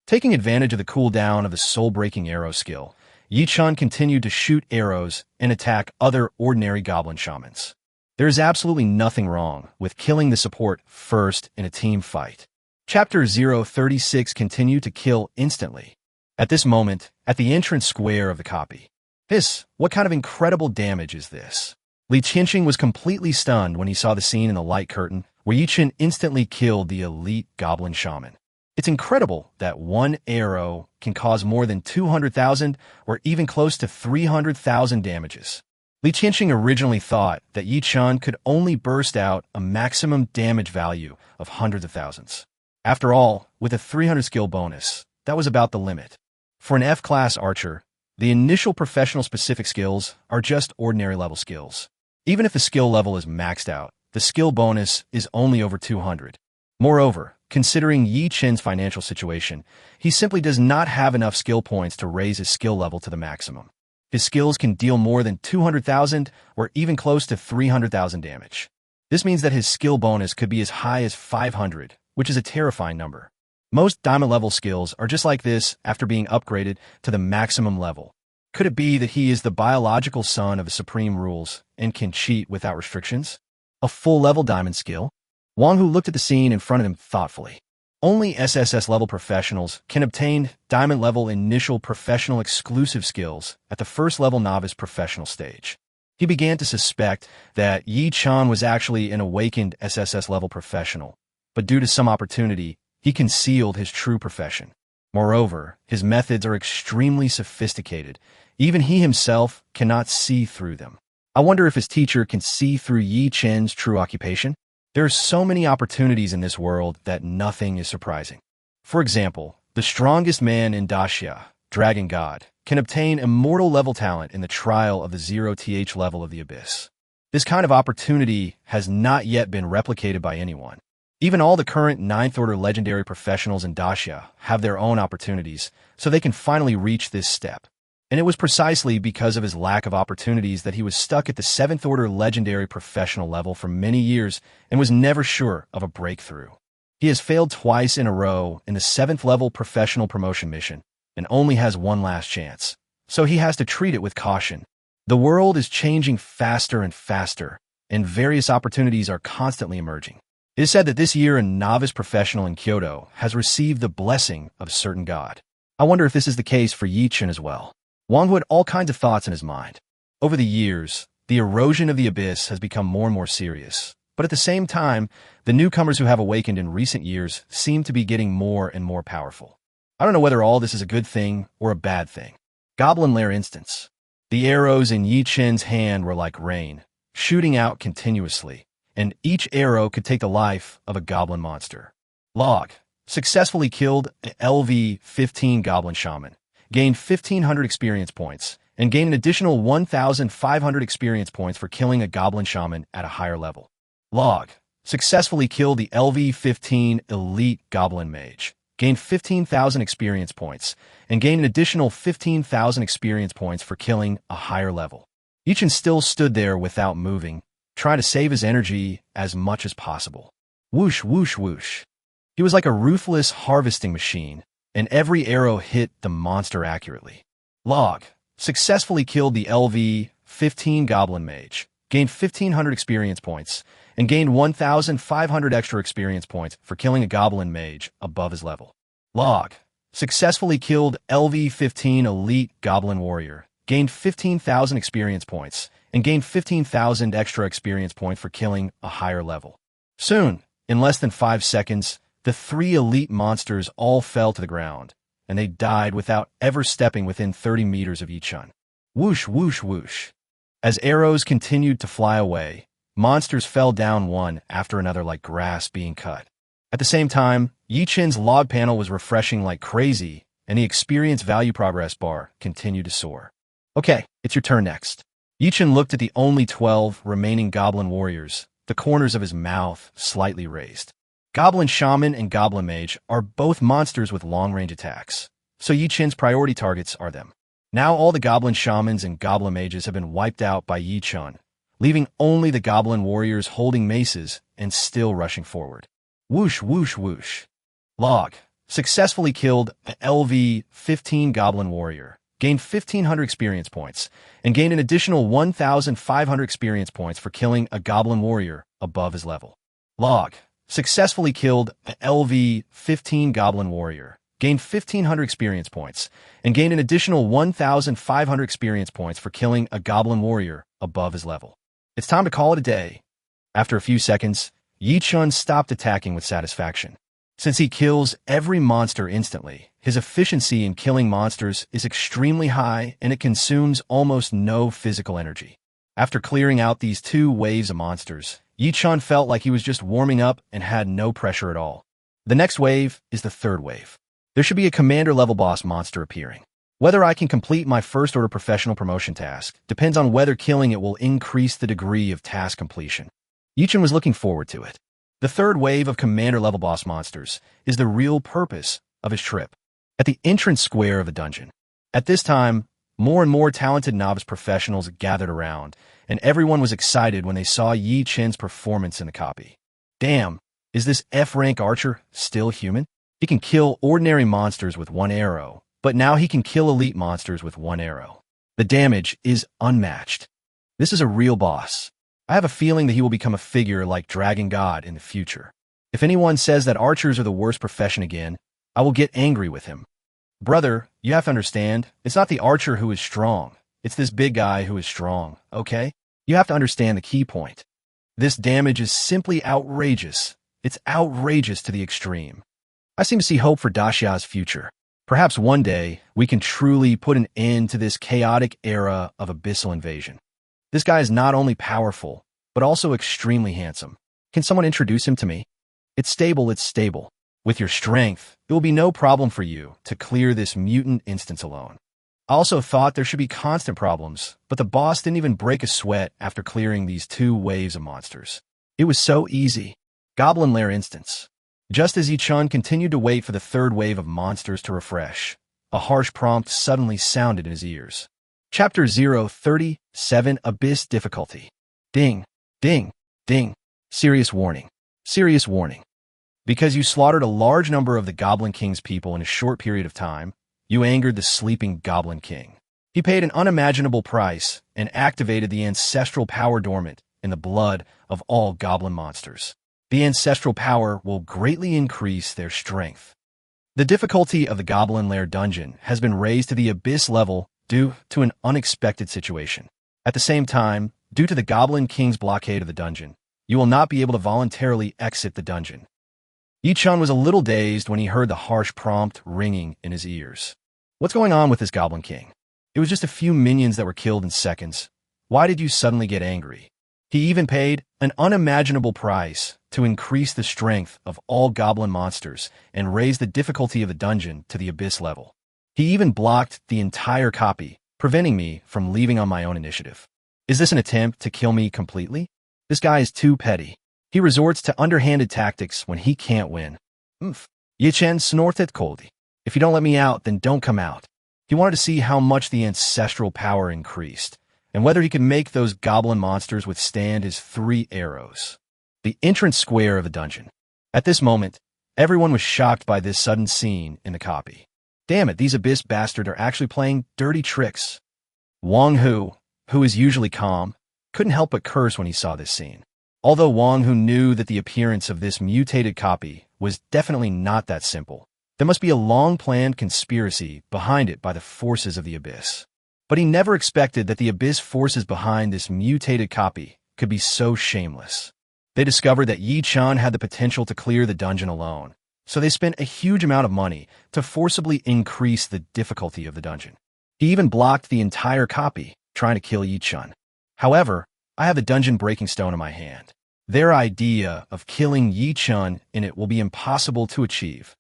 Taking advantage of the cooldown of the soul-breaking arrow skill, Yi-chan continued to shoot arrows and attack other ordinary goblin shamans. There is absolutely nothing wrong with killing the support first in a team fight. Chapter 036 continued to kill instantly. At this moment, at the entrance square of the copy. What kind of incredible damage is this? Li Qianqing was completely stunned when he saw the scene in the light curtain where Yi-chan instantly killed the elite goblin shaman. It's incredible that one arrow can cause more than 200,000 or even close to 300,000 damages. Li Qianqing originally thought that Yi-chan could only burst out a maximum damage value of hundreds of thousands. After all, with a 300 skill bonus, that was about the limit. For an F-class archer, the initial professional specific skills are just ordinary level skills. Even if the skill level is maxed out, the skill bonus is only over 200. Moreover, considering Yi-chan's financial situation, he simply does not have enough skill points to raise his skill level to the maximum. His skills can deal more than 200,000 or even close to 300,000 damage. This means that his skill bonus could be as high as 500, which is a terrifying number. Most diamond level skills are just like this after being upgraded to the maximum level. Could it be that he is the biological son of the supreme rules and can cheat without restrictions? A full-level diamond skill? Wang Hu looked at the scene in front of him thoughtfully. Only SSS-level professionals can obtain diamond-level initial professional exclusive skills at the first-level novice professional stage. He began to suspect that Yi-chan was actually an awakened SSS-level professional, but due to some opportunity, he concealed his true profession. Moreover, his methods are extremely sophisticated. Even he himself cannot see through them. I wonder if his teacher can see through Yi-chan's true occupation? There are so many opportunities in this world that nothing is surprising. For example, the strongest man in Daxia, Dragon God, can obtain immortal level talent in the trial of the 0th level of the Abyss. This kind of opportunity has not yet been replicated by anyone. Even all the current 9th Order legendary professionals in Daxia have their own opportunities, so they can finally reach this step. And it was precisely because of his lack of opportunities that he was stuck at the 7th Order legendary professional level for many years and was never sure of a breakthrough. He has failed twice in a row in the 7th level professional promotion mission and only has one last chance, so he has to treat it with caution. The world is changing faster and faster, and various opportunities are constantly emerging. It is said that this year a novice professional in Kyoto has received the blessing of a certain god. I wonder if this is the case for Yi-chan as well. Wang Hu had all kinds of thoughts in his mind. Over the years, the erosion of the abyss has become more and more serious. But at the same time, the newcomers who have awakened in recent years seem to be getting more and more powerful. I don't know whether all this is a good thing or a bad thing. Goblin Lair instance. The arrows in Yi-chan's hand were like rain, shooting out continuously, and each arrow could take the life of a goblin monster. Log. Successfully killed an LV-15 goblin shaman. Gained 1,500 experience points, and gained an additional 1,500 experience points for killing a goblin shaman at a higher level. Log. Successfully killed the LV-15 elite goblin mage. Gained 15,000 experience points, and gained an additional 15,000 experience points for killing a higher level. Yi-chan still stood there without moving, trying to save his energy as much as possible. Whoosh, whoosh, whoosh. He was like a ruthless harvesting machine, and every arrow hit the monster accurately. Log. Successfully killed the LV-15 goblin mage. Gained 1,500 experience points, and gained 1,500 extra experience points for killing a goblin mage above his level. Log. Successfully killed LV-15 elite goblin warrior. Gained 15,000 experience points, and gained 15,000 extra experience points for killing a higher level. Soon, in less than 5 seconds, the 3 elite monsters all fell to the ground, and they died without ever stepping within 30 meters of Yi-chan. Whoosh, whoosh, whoosh. As arrows continued to fly away, monsters fell down one after another like grass being cut. At the same time, Yi-chan's log panel was refreshing like crazy, and the experience value progress bar continued to soar. Okay, it's your turn next. Yichen looked at the only 12 remaining goblin warriors, the corners of his mouth slightly raised. Goblin Shaman and Goblin Mage are both monsters with long-range attacks, so Yichen's priority targets are them. Now all the Goblin Shamans and Goblin Mages have been wiped out by Yichen, leaving only the Goblin Warriors holding maces and still rushing forward. Whoosh, whoosh, whoosh. Log. Successfully killed an LV-15 Goblin Warrior, gained 1,500 experience points, and gained an additional 1,500 experience points for killing a Goblin Warrior above his level. Log. Successfully killed an LV-15 Goblin Warrior, gained 1,500 experience points, and gained an additional 1,500 experience points for killing a Goblin Warrior above his level. It's time to call it a day. After a few seconds, Yichen stopped attacking with satisfaction. Since he kills every monster instantly, his efficiency in killing monsters is extremely high and it consumes almost no physical energy. After clearing out these 2 waves of monsters, Yichen felt like he was just warming up and had no pressure at all. The next wave is the 3rd wave. There should be a commander-level boss monster appearing. Whether I can complete my first-order professional promotion task depends on whether killing it will increase the degree of task completion. Yichen was looking forward to it. The 3rd wave of commander-level boss monsters is the real purpose of his trip. At the entrance square of the dungeon. At this time, more and more talented novice professionals gathered around, and everyone was excited when they saw Yichen's performance in the copy. Damn, is this F-rank archer still human? He can kill ordinary monsters with 1 arrow, but now he can kill elite monsters with 1 arrow. The damage is unmatched. This is a real boss. I have a feeling that he will become a figure like Dragon God in the future. If anyone says that archers are the worst profession again, I will get angry with him. Brother, you have to understand, it's not the archer who is strong. It's this big guy who is strong, okay? You have to understand the key point. This damage is simply outrageous. It's outrageous to the extreme. I seem to see hope for Daxia's future. Perhaps one day, we can truly put an end to this chaotic era of abyssal invasion. This guy is not only powerful, but also extremely handsome. Can someone introduce him to me? It's stable, it's stable. With your strength, it will be no problem for you to clear this mutant instance alone. I also thought there should be constant problems, but the boss didn't even break a sweat after clearing these 2 waves of monsters. It was so easy. Goblin Lair instance. Just as Yichen continued to wait for the 3rd wave of monsters to refresh, a harsh prompt suddenly sounded in his ears. Chapter 037 Abyss Difficulty. Ding, ding, ding. Serious warning. Serious warning. Because you slaughtered a large number of the Goblin King's people in a short period of time, you angered the sleeping Goblin King. He paid an unimaginable price and activated the ancestral power dormant in the blood of all goblin monsters. The ancestral power will greatly increase their strength. The difficulty of the Goblin Lair dungeon has been raised to the Abyss level due to an unexpected situation. At the same time, due to the Goblin King's blockade of the dungeon, you will not be able to voluntarily exit the dungeon. Yichen was a little dazed when he heard the harsh prompt ringing in his ears. What's going on with this Goblin King? It was just a few minions that were killed in seconds. Why did you suddenly get angry? He even paid an unimaginable price to increase the strength of all goblin monsters and raise the difficulty of the dungeon to the Abyss level. He even blocked the entire copy, preventing me from leaving on my own initiative. Is this an attempt to kill me completely? This guy is too petty. He resorts to underhanded tactics when he can't win. Yichen snorted coldly. If you don't let me out, then don't come out. He wanted to see how much the ancestral power increased, and whether he could make those goblin monsters withstand his 3 arrows. The entrance square of the dungeon. At this moment, everyone was shocked by this sudden scene in the copy. Damn it, these Abyss bastards are actually playing dirty tricks. Wang Hu, who is usually calm, couldn't help but curse when he saw this scene. Although Wang Hu knew that the appearance of this mutated copy was definitely not that simple, there must be a long-planned conspiracy behind it by the forces of the Abyss. But he never expected that the Abyss forces behind this mutated copy could be so shameless. They discovered that Yichen had the potential to clear the dungeon alone, so they spent a huge amount of money to forcibly increase the difficulty of the dungeon. He even blocked the entire copy, trying to kill Yichen. However, I have the dungeon-breaking stone in my hand. Their idea of killing Yichen in it will be impossible to achieve.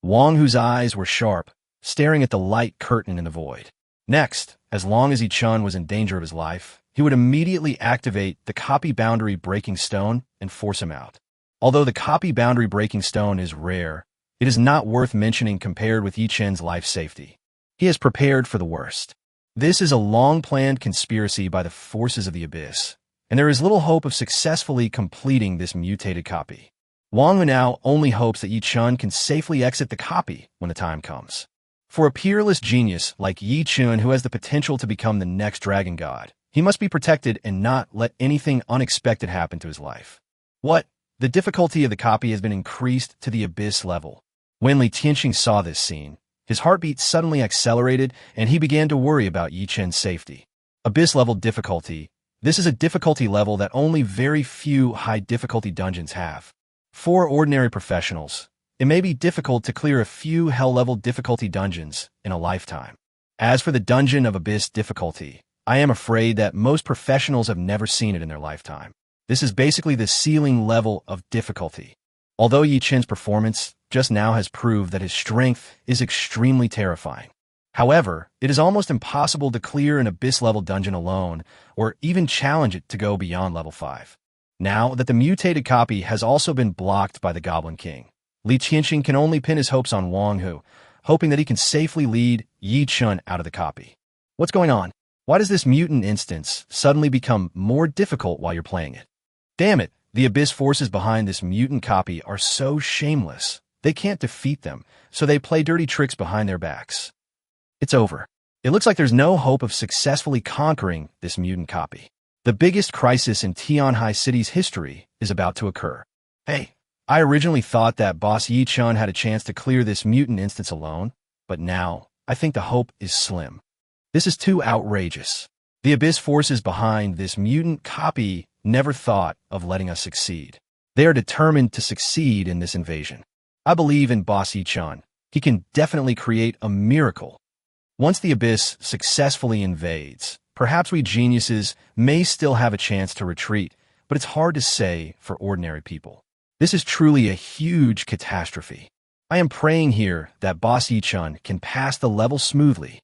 Wang Hu's eyes were sharp, staring at the light curtain in the void. Next, as long as Yi-chun was in danger of his life, he would immediately activate the copy boundary breaking stone and force him out. Although the copy boundary breaking stone is rare, it is not worth mentioning compared with Yi-chun's life safety. He has prepared for the worst. This is a long-planned conspiracy by the forces of the abyss, and there is little hope of successfully completing this mutated copy. Wang Hu now only hopes that Yi-chun can safely exit the copy when the time comes. For a peerless genius like Yi-chun who has the potential to become the next dragon god, he must be protected and not let anything unexpected happen to his life. What? The difficulty of the copy has been increased to the abyss level. When Li Tianxing saw this scene, his heartbeat suddenly accelerated and he began to worry about Yi-chun's safety. Abyss level difficulty. This is a difficulty level that only very few high-difficulty dungeons have. For ordinary professionals, it may be difficult to clear a few hell-level difficulty dungeons in a lifetime. As for the dungeon of abyss difficulty, I am afraid that most professionals have never seen it in their lifetime. This is basically the ceiling level of difficulty. Although Yi-chun's performance just now has proved that his strength is extremely terrifying. However, it is almost impossible to clear an abyss-level dungeon alone, or even challenge it to go beyond level 5. Now that the mutated copy has also been blocked by the Goblin King, Li Tianxing can only pin his hopes on Wang Hu, hoping that he can safely lead Yi-chun out of the copy. What's going on? Why does this mutant instance suddenly become more difficult while you're playing it? Damn it, the abyss forces behind this mutant copy are so shameless. They can't defeat them, so they play dirty tricks behind their backs. It's over. It looks like there's no hope of successfully conquering this mutant copy. The biggest crisis in Tianhai City's history is about to occur. Hey, I originally thought that Boss Yi-chun had a chance to clear this mutant instance alone, but now I think the hope is slim. This is too outrageous. The abyss forces behind this mutant copy never thought of letting us succeed. They are determined to succeed in this invasion. I believe in Boss Yi-chun. He can definitely create a miracle. Once the abyss successfully invades, perhaps we geniuses may still have a chance to retreat, but it's hard to say for ordinary people. This is truly a huge catastrophe. I am praying here that Boss Yi-chun can pass the level smoothly.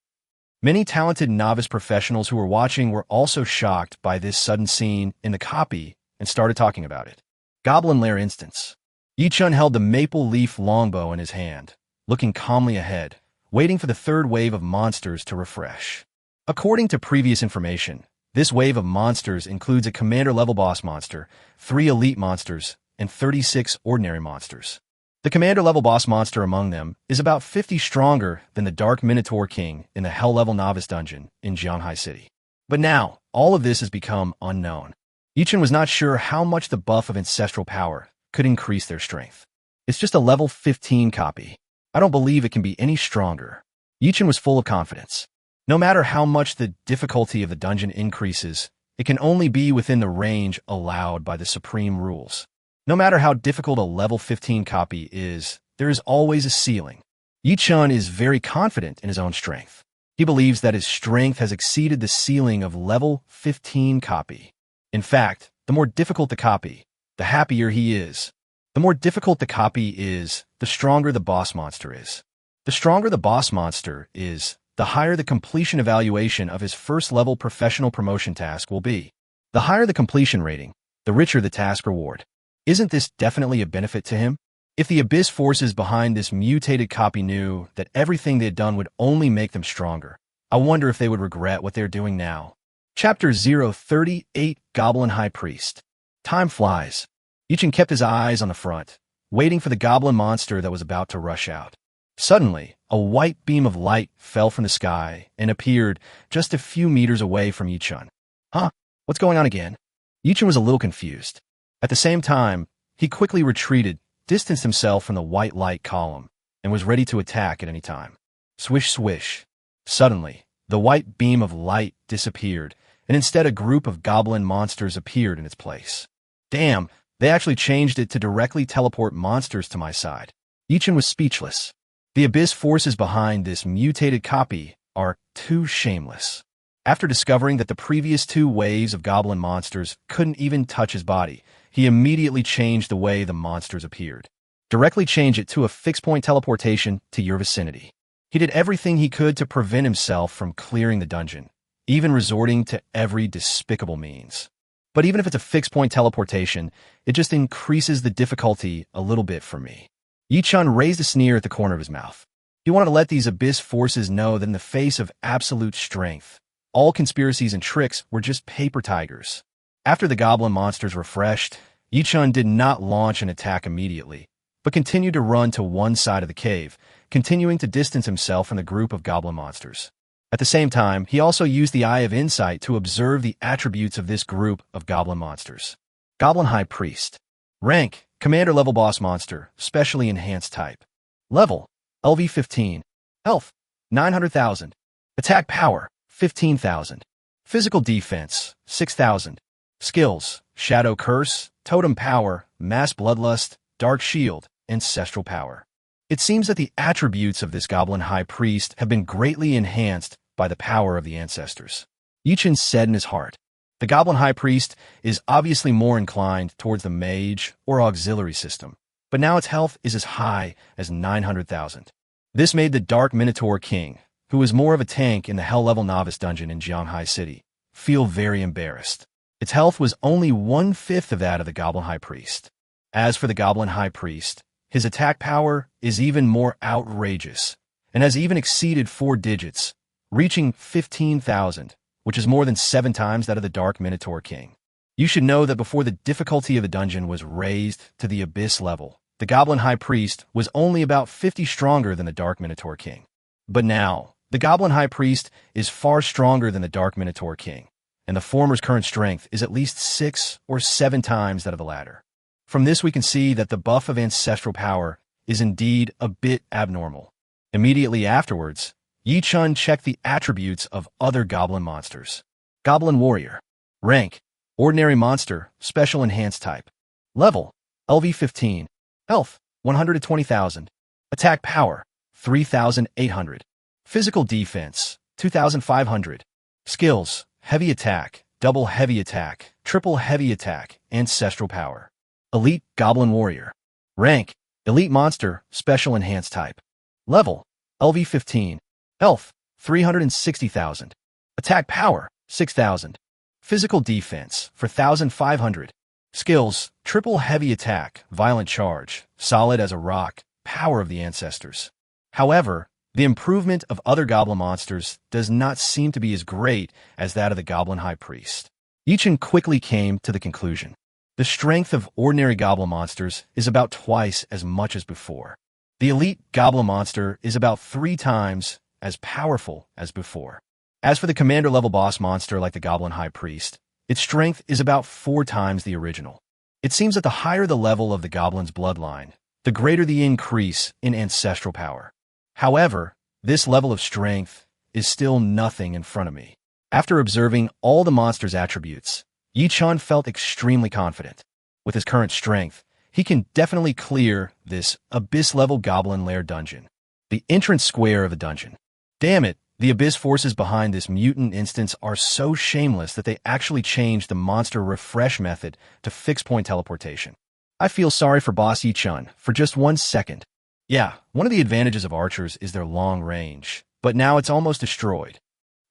Many talented novice professionals who were watching were also shocked by this sudden scene in the copy and started talking about it. Goblin Lair instance. Yi-chun held the maple leaf longbow in his hand, looking calmly ahead, waiting for the third wave of monsters to refresh. According to previous information, this wave of monsters includes a commander-level boss monster, 3 elite monsters, and 36 ordinary monsters. The commander-level boss monster among them is about 50 stronger than the Dark Minotaur King in the Hell-level Novice Dungeon in Jianghai City. But now, all of this has become unknown. Yi-chun was not sure how much the buff of ancestral power could increase their strength. It's just a level 15 copy. I don't believe it can be any stronger. Yi-chun was full of confidence. No matter how much the difficulty of the dungeon increases, it can only be within the range allowed by the supreme rules. No matter how difficult a level 15 copy is, there is always a ceiling. Yi-chun is very confident in his own strength. He believes that his strength has exceeded the ceiling of level 15 copy. In fact, the more difficult the copy, the happier he is. The more difficult the copy is, the stronger the boss monster is. The stronger the boss monster is, the higher the completion evaluation of his first-level professional promotion task will be. The higher the completion rating, the richer the task reward. Isn't this definitely a benefit to him? If the abyss forces behind this mutated copy knew that everything they had done would only make them stronger, I wonder if they would regret what they're doing now. Chapter 038 Goblin High Priest. Time flies. Yi-chun kept his eyes on the front, waiting for the goblin monster that was about to rush out. Suddenly, a white beam of light fell from the sky and appeared just a few meters away from Yi-chun. Huh? What's going on again? Yi-chun was a little confused. At the same time, he quickly retreated, distanced himself from the white light column, and was ready to attack at any time. Swish, swish. Suddenly, the white beam of light disappeared, and instead a group of goblin monsters appeared in its place. Damn, they actually changed it to directly teleport monsters to my side. Yi-chun was speechless. The abyss forces behind this mutated copy are too shameless. After discovering that the previous 2 waves of goblin monsters couldn't even touch his body, he immediately changed the way the monsters appeared. Directly change it to a fixed-point teleportation to your vicinity. He did everything he could to prevent himself from clearing the dungeon, even resorting to every despicable means. But even if it's a fixed-point teleportation, it just increases the difficulty a little bit for me. Yi-chun raised a sneer at the corner of his mouth. He wanted to let these abyss forces know that in the face of absolute strength, all conspiracies and tricks were just paper tigers. After the goblin monsters refreshed, Yi-chun did not launch an attack immediately, but continued to run to one side of the cave, continuing to distance himself from the group of goblin monsters. At the same time, he also used the Eye of Insight to observe the attributes of this group of goblin monsters. Goblin High Priest. Rank, Commander-level boss monster, specially enhanced type. Level, LV-15. Health, 900,000. Attack power, 15,000. Physical defense, 6,000. Skills, Shadow Curse, Totem Power, Mass Bloodlust, Dark Shield, Ancestral Power. It seems that the attributes of this Goblin High Priest have been greatly enhanced by the power of the ancestors. Yi-chun said in his heart. The Goblin High Priest is obviously more inclined towards the mage or auxiliary system, but now its health is as high as 900,000. This made the Dark Minotaur King, who is more of a tank in the Hell-level Novice dungeon in Jianghai City, feel very embarrassed. Its health was only 1/5 of that of the Goblin High Priest. As for the Goblin High Priest, his attack power is even more outrageous, and has even exceeded 4 digits, reaching 15,000, which is more than 7 times that of the Dark Minotaur King. You should know that before the difficulty of the dungeon was raised to the Abyss level, the Goblin High Priest was only about 50 stronger than the Dark Minotaur King. But now, the Goblin High Priest is far stronger than the Dark Minotaur King, and the former's current strength is at least 6 or 7 times that of the latter. From this we can see that the buff of ancestral power is indeed a bit abnormal. Immediately afterwards, Yi-chun checked the attributes of other goblin monsters. Goblin Warrior. Rank, Ordinary Monster, Special Enhanced Type. Level, LV-15. Health, 120,000. Attack Power, 3,800. Physical Defense, 2,500. Skills, Heavy Attack, Double Heavy Attack, Triple Heavy Attack, Ancestral Power. Elite Goblin Warrior. Rank, Elite Monster, Special Enhanced Type. Level, LV-15. Health, 360,000. Attack Power, 6,000. Physical Defense, 4,500. Skills, Triple Heavy Attack, Violent Charge, Solid as a Rock, Power of the Ancestors. However, the improvement of other goblin monsters does not seem to be as great as that of the Goblin High Priest. Yi-chun quickly came to the conclusion. The strength of ordinary goblin monsters is about twice as much as before. The elite goblin monster is about 3 times as powerful as before. As for the commander-level boss monster like the Goblin High Priest, its strength is about 4 times the original. It seems that the higher the level of the goblin's bloodline, the greater the increase in ancestral power. However, this level of strength is still nothing in front of me. After observing all the monster's attributes, Yi-chun felt extremely confident. With his current strength, he can definitely clear this Abyss-level Goblin Lair dungeon. The entrance square of the dungeon. Damn it, the Abyss forces behind this mutant instance are so shameless that they actually changed the monster refresh method to fixed-point teleportation. I feel sorry for Boss Yi-chun for just 1 second. Yeah, one of the advantages of archers is their long range, but now it's almost destroyed.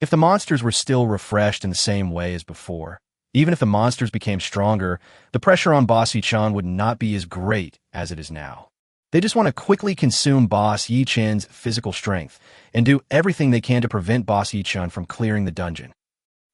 If the monsters were still refreshed in the same way as before, even if the monsters became stronger, the pressure on Boss Yi-chun would not be as great as it is now. They just want to quickly consume Boss Yi-chun's physical strength and do everything they can to prevent Boss Yi-chun from clearing the dungeon.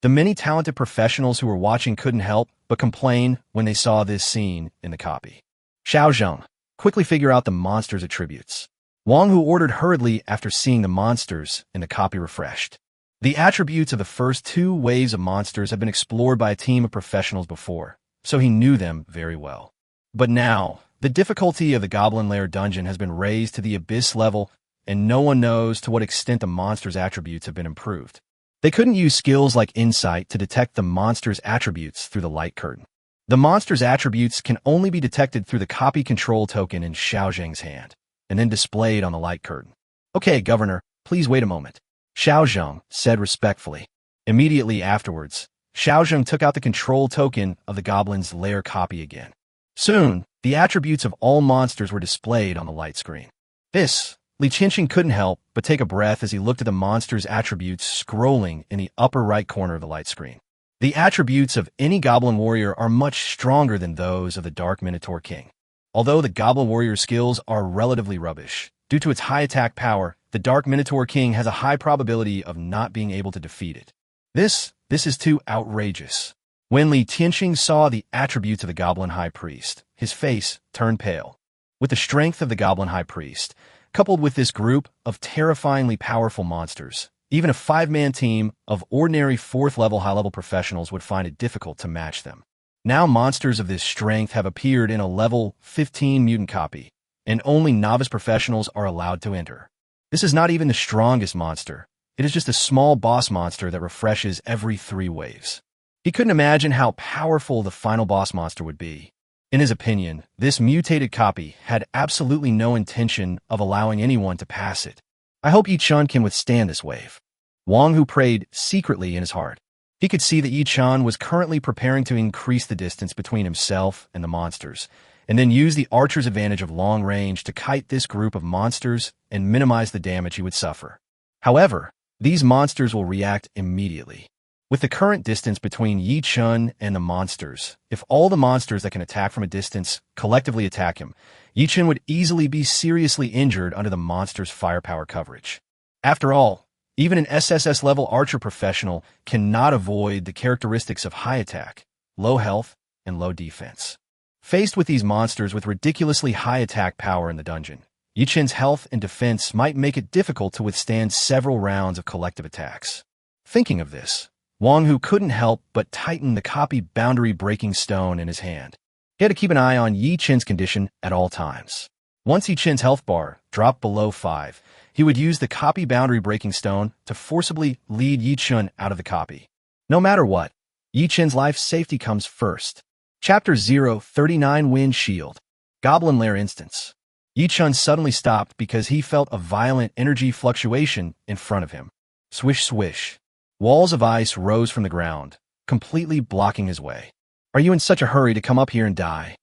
The many talented professionals who were watching couldn't help but complain when they saw this scene in the copy. Xiaozheng, quickly figure out the monster's attributes. Wang Hu ordered hurriedly after seeing the monsters in the copy refreshed. The attributes of the first 2 waves of monsters have been explored by a team of professionals before, so he knew them very well. But now, the difficulty of the Goblin Lair dungeon has been raised to the Abyss level, and no one knows to what extent the monster's attributes have been improved. They couldn't use skills like Insight to detect the monster's attributes through the light curtain. The monster's attributes can only be detected through the copy control token in Xiaozheng's hand, and then displayed on the light curtain. Okay, Governor, please wait a moment. Xiaozheng said respectfully. Immediately afterwards, Xiaozheng took out the control token of the Goblin's Lair copy again. Soon, the attributes of all monsters were displayed on the light screen. This Li Qianqing couldn't help but take a breath as he looked at the monster's attributes scrolling in the upper right corner of the light screen. The attributes of any Goblin Warrior are much stronger than those of the Dark Minotaur King. Although the Goblin Warrior's skills are relatively rubbish, due to its high attack power, the Dark Minotaur King has a high probability of not being able to defeat it. This is too outrageous. When Li Qianqing saw the attributes of the Goblin High Priest, his face turned pale. With the strength of the Goblin High Priest, coupled with this group of terrifyingly powerful monsters, even a 5-man team of ordinary 4th-level high-level professionals would find it difficult to match them. Now monsters of this strength have appeared in a level 15 mutant copy, and only novice professionals are allowed to enter. This is not even the strongest monster. It is just a small boss monster that refreshes every 3 waves. He couldn't imagine how powerful the final boss monster would be. In his opinion, this mutated copy had absolutely no intention of allowing anyone to pass it. I hope Yi Chun can withstand this wave. Wang Hu prayed secretly in his heart. He could see that Yi Chun was currently preparing to increase the distance between himself and the monsters, and then use the archer's advantage of long range to kite this group of monsters and minimize the damage he would suffer. However, these monsters will react immediately. With the current distance between Yi Chun and the monsters, if all the monsters that can attack from a distance collectively attack him, Yi Chun would easily be seriously injured under the monster's firepower coverage. After all, even an SSS-level archer professional cannot avoid the characteristics of high attack, low health, and low defense. Faced with these monsters with ridiculously high attack power in the dungeon, Yi Chun's health and defense might make it difficult to withstand several rounds of collective attacks. Thinking of this, Wang Hu couldn't help but tighten the copy boundary-breaking stone in his hand. He had to keep an eye on Yi Chun's condition at all times. Once Yi Chun's health bar dropped below 5, he would use the copy boundary-breaking stone to forcibly lead Yi Chun out of the copy. No matter what, Yi Chun's life safety comes first. Chapter 039 Wind Shield. Goblin Lair Instance. Yi Chun suddenly stopped because he felt a violent energy fluctuation in front of him. Swish swish. Walls of ice rose from the ground, completely blocking his way. Are you in such a hurry to come up here and die?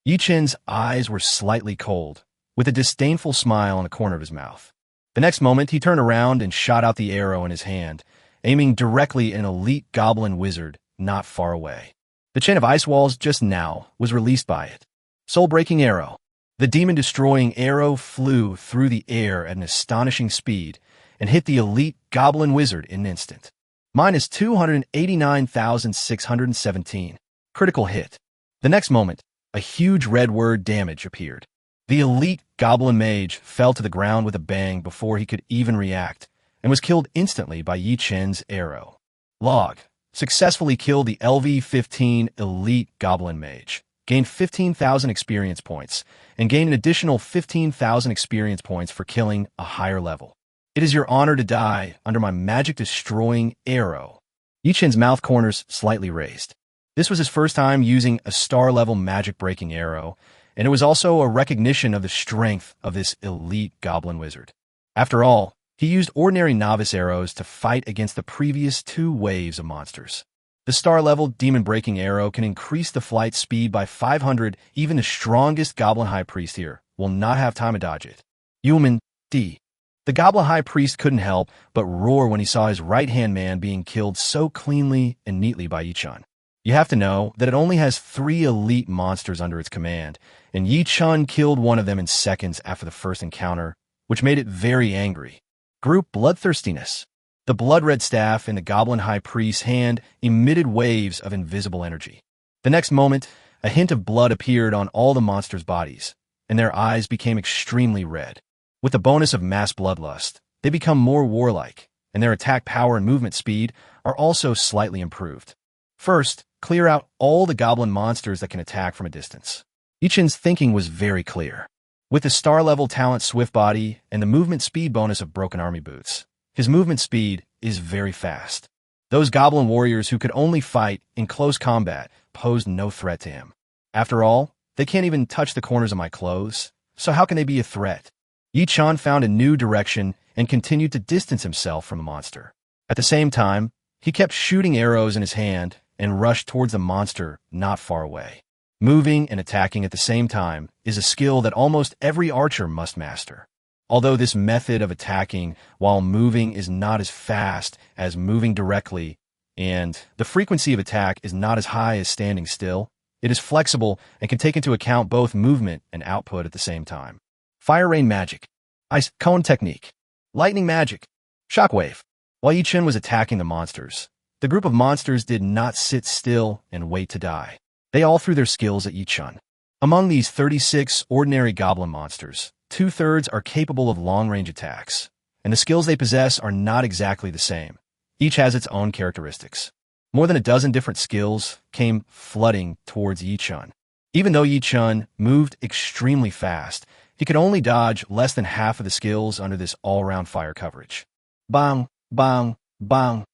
Yi Chun's eyes were slightly cold, with a disdainful smile on the corner of his mouth. The next moment, he turned around and shot out the arrow in his hand, aiming directly at an elite goblin wizard not far away. The chain of ice walls just now was released by it. Soul-breaking arrow. The demon-destroying arrow flew through the air at an astonishing speed and hit the elite goblin wizard in an instant. Minus 289,617. Critical hit. The next moment, a huge red word damage appeared. The elite goblin mage fell to the ground with a bang before he could even react, and was killed instantly by Yi Chun's arrow. Log. Successfully killed the LV-15 elite goblin mage. Gained 15,000 experience points, and gained an additional 15,000 experience points for killing a higher level. It is your honor to die under my magic-destroying arrow. Yi Chun's mouth corners slightly raised. This was his first time using a star-level magic-breaking arrow, and it was also a recognition of the strength of this elite goblin wizard. After all, he used ordinary novice arrows to fight against the previous 2 waves of monsters. The star-level demon-breaking arrow can increase the flight speed by 500. Even the strongest goblin high priest here will not have time to dodge it. Human D. The Goblin High Priest couldn't help but roar when he saw his right-hand man being killed so cleanly and neatly by Yi Chun. You have to know that it only has 3 elite monsters under its command, and Yi Chun killed one of them in seconds after the first encounter, which made it very angry. Group Bloodthirstiness. The blood-red staff in the Goblin High Priest's hand emitted waves of invisible energy. The next moment, a hint of blood appeared on all the monsters' bodies, and their eyes became extremely red. With the bonus of mass bloodlust, they become more warlike, and their attack power and movement speed are also slightly improved. First, clear out all the goblin monsters that can attack from a distance. Yi Chun's thinking was very clear. With the star-level talent Swift Body and the movement speed bonus of Broken Army Boots, his movement speed is very fast. Those goblin warriors who could only fight in close combat posed no threat to him. After all, they can't even touch the corners of my clothes, so how can they be a threat? Yi Chun found a new direction and continued to distance himself from the monster. At the same time, he kept shooting arrows in his hand and rushed towards the monster not far away. Moving and attacking at the same time is a skill that almost every archer must master. Although this method of attacking while moving is not as fast as moving directly, and the frequency of attack is not as high as standing still, it is flexible and can take into account both movement and output at the same time. Fire rain magic. Ice cone technique. Lightning magic. Shockwave. While Yi Chen was attacking the monsters, the group of monsters did not sit still and wait to die. They all threw their skills at Yi Chen. Among these 36 ordinary goblin monsters, 2/3 are capable of long-range attacks, and the skills they possess are not exactly the same. Each has its own characteristics. More than a dozen different skills came flooding towards Yi Chen. Even though Yi Chen moved extremely fast, he could only dodge less than half of the skills under this all-round fire coverage. Bang, bang, bang.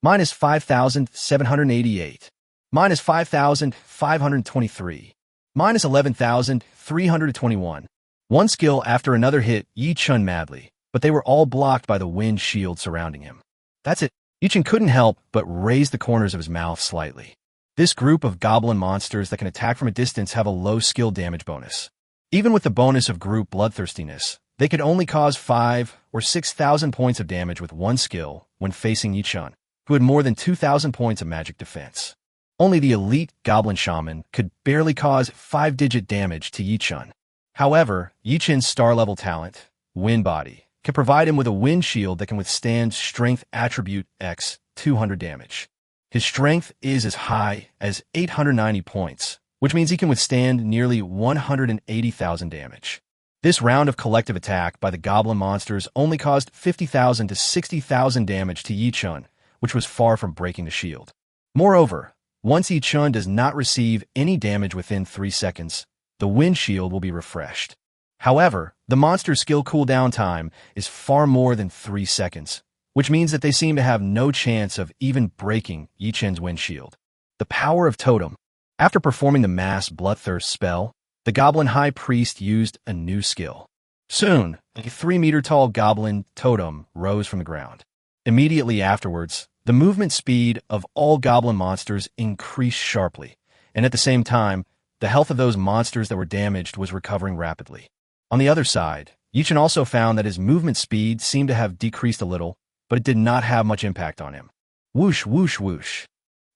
Minus 5,788. Minus 5,523. Minus 11,321. One skill after another hit Yi Chen madly, but they were all blocked by the wind shield surrounding him. That's it. Yi Chen couldn't help but raise the corners of his mouth slightly. This group of goblin monsters that can attack from a distance have a low skill damage bonus. Even with the bonus of group bloodthirstiness, they could only cause 5 or 6,000 points of damage with one skill when facing Yi Chen, who had more than 2,000 points of magic defense. Only the elite goblin shaman could barely cause 5-digit damage to Yi Chen. However, Yi Chen's star-level talent, Wind Body, can provide him with a wind shield that can withstand Strength Attribute X 200 damage. His strength is as high as 890 points, which means he can withstand nearly 180,000 damage. This round of collective attack by the goblin monsters only caused 50,000 to 60,000 damage to Yi Chen, which was far from breaking the shield. Moreover, once Yi Chen does not receive any damage within 3 seconds, the wind shield will be refreshed. However, the monster's skill cooldown time is far more than 3 seconds, which means that they seem to have no chance of even breaking Yi Chen's wind shield. The power of Totem. After performing the mass bloodthirst spell, the goblin high priest used a new skill. Soon, a 3-meter-tall goblin totem rose from the ground. Immediately afterwards, the movement speed of all goblin monsters increased sharply, and at the same time, the health of those monsters that were damaged was recovering rapidly. On the other side, Yi Chen also found that his movement speed seemed to have decreased a little, but it did not have much impact on him. Whoosh, whoosh, whoosh.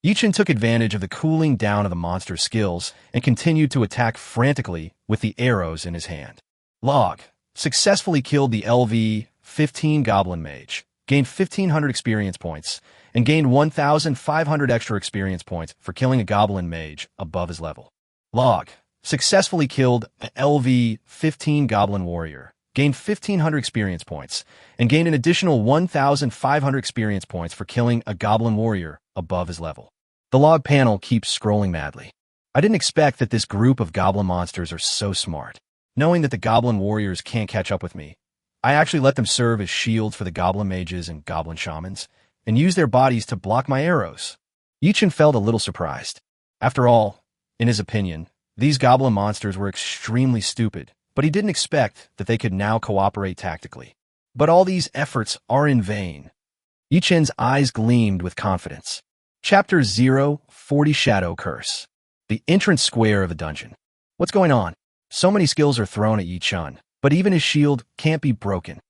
Yi Chen took advantage of the cooling down of the monster's skills and continued to attack frantically with the arrows in his hand. Log. Successfully killed the LV-15 Goblin Mage, gained 1,500 experience points, and gained 1,500 extra experience points for killing a Goblin Mage above his level. Log. Successfully killed an LV-15 Goblin Warrior, gained 1,500 experience points, and gained an additional 1,500 experience points for killing a Goblin Warrior above his level. The log panel keeps scrolling madly. I didn't expect that this group of goblin monsters are so smart. Knowing that the Goblin Warriors can't catch up with me, I actually let them serve as shields for the Goblin Mages and Goblin Shamans, and use their bodies to block my arrows. Yi Chen felt a little surprised. After all, in his opinion, these goblin monsters were extremely stupid, but he didn't expect that they could now cooperate tactically. But all these efforts are in vain. Yi Chen's eyes gleamed with confidence. Chapter 040 Shadow Curse. The entrance square of a dungeon. What's going on? So many skills are thrown at Yi Chen, but even his shield can't be broken.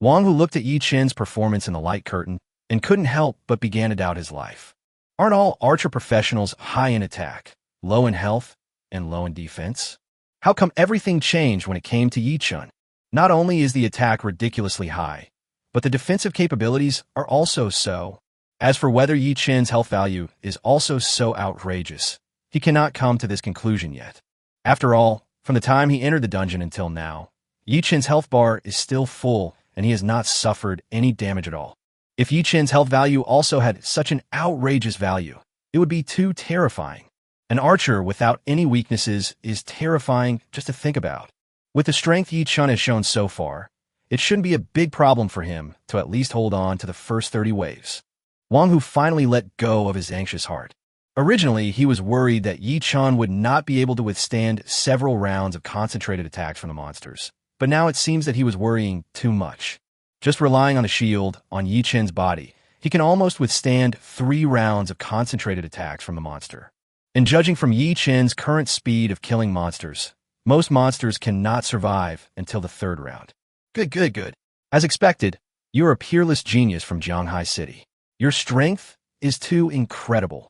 Wang Hu looked at Yi Chen's performance in the light curtain and couldn't help but began to doubt his life. Aren't all archer professionals high in attack, low in health, and low in defense? How come everything changed when it came to Yi Chen? Not only is the attack ridiculously high, but the defensive capabilities are also so. As for whether Yi Chen's health value is also so outrageous, he cannot come to this conclusion yet. After all, from the time he entered the dungeon until now, Yi Chen's health bar is still full and he has not suffered any damage at all. If Yi Chen's health value also had such an outrageous value, it would be too terrifying. An archer without any weaknesses is terrifying just to think about. With the strength Yi Chen has shown so far, it shouldn't be a big problem for him to at least hold on to the first 30 waves. Wang Hu finally let go of his anxious heart. Originally, he was worried that Yi Chen would not be able to withstand several rounds of concentrated attacks from the monsters, but now it seems that he was worrying too much. Just relying on a shield on Yi Chen's body, he can almost withstand 3 rounds of concentrated attacks from the monster. And judging from Yi Chen's current speed of killing monsters, most monsters cannot survive until the 3rd round. Good, good, good. As expected, you're a peerless genius from Jianghai City. Your strength is too incredible.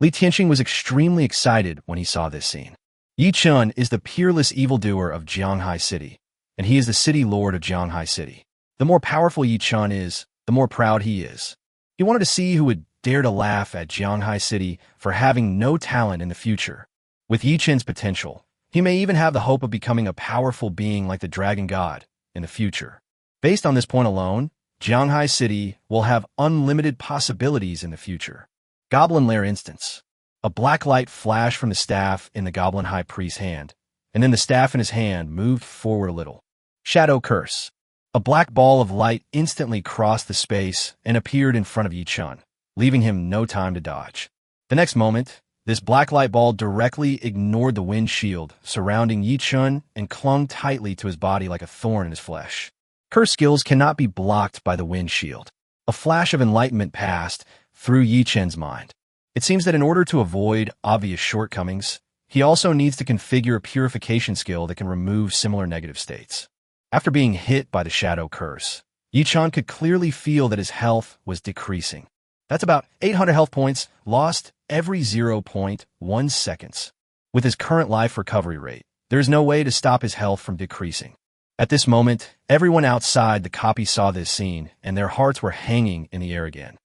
Li Tianxing was extremely excited when he saw this scene. Yi Chun is the peerless evildoer of Jianghai City, and he is the city lord of Jianghai City. The more powerful Yi Chun is, the more proud he is. He wanted to see who would dare to laugh at Jianghai City for having no talent in the future. With Yi Chun's potential, he may even have the hope of becoming a powerful being like the Dragon God in the future. Based on this point alone, Jianghai City will have unlimited possibilities in the future. Goblin Lair instance. A black light flashed from the staff in the Goblin High Priest's hand, and then the staff in his hand moved forward a little. Shadow Curse. A black ball of light instantly crossed the space and appeared in front of Yi Chun, leaving him no time to dodge. The next moment, this black light ball directly ignored the wind shield surrounding Yi Chun and clung tightly to his body like a thorn in his flesh. Curse skills cannot be blocked by the wind shield. A flash of enlightenment passed through Yi Chun's mind. It seems that in order to avoid obvious shortcomings, he also needs to configure a purification skill that can remove similar negative states. After being hit by the Shadow Curse, Yi Chun could clearly feel that his health was decreasing. That's about 800 health points lost every 0.1 seconds. With his current life recovery rate, there is no way to stop his health from decreasing. At this moment, everyone outside the copy saw this scene, and their hearts were hanging in the air again.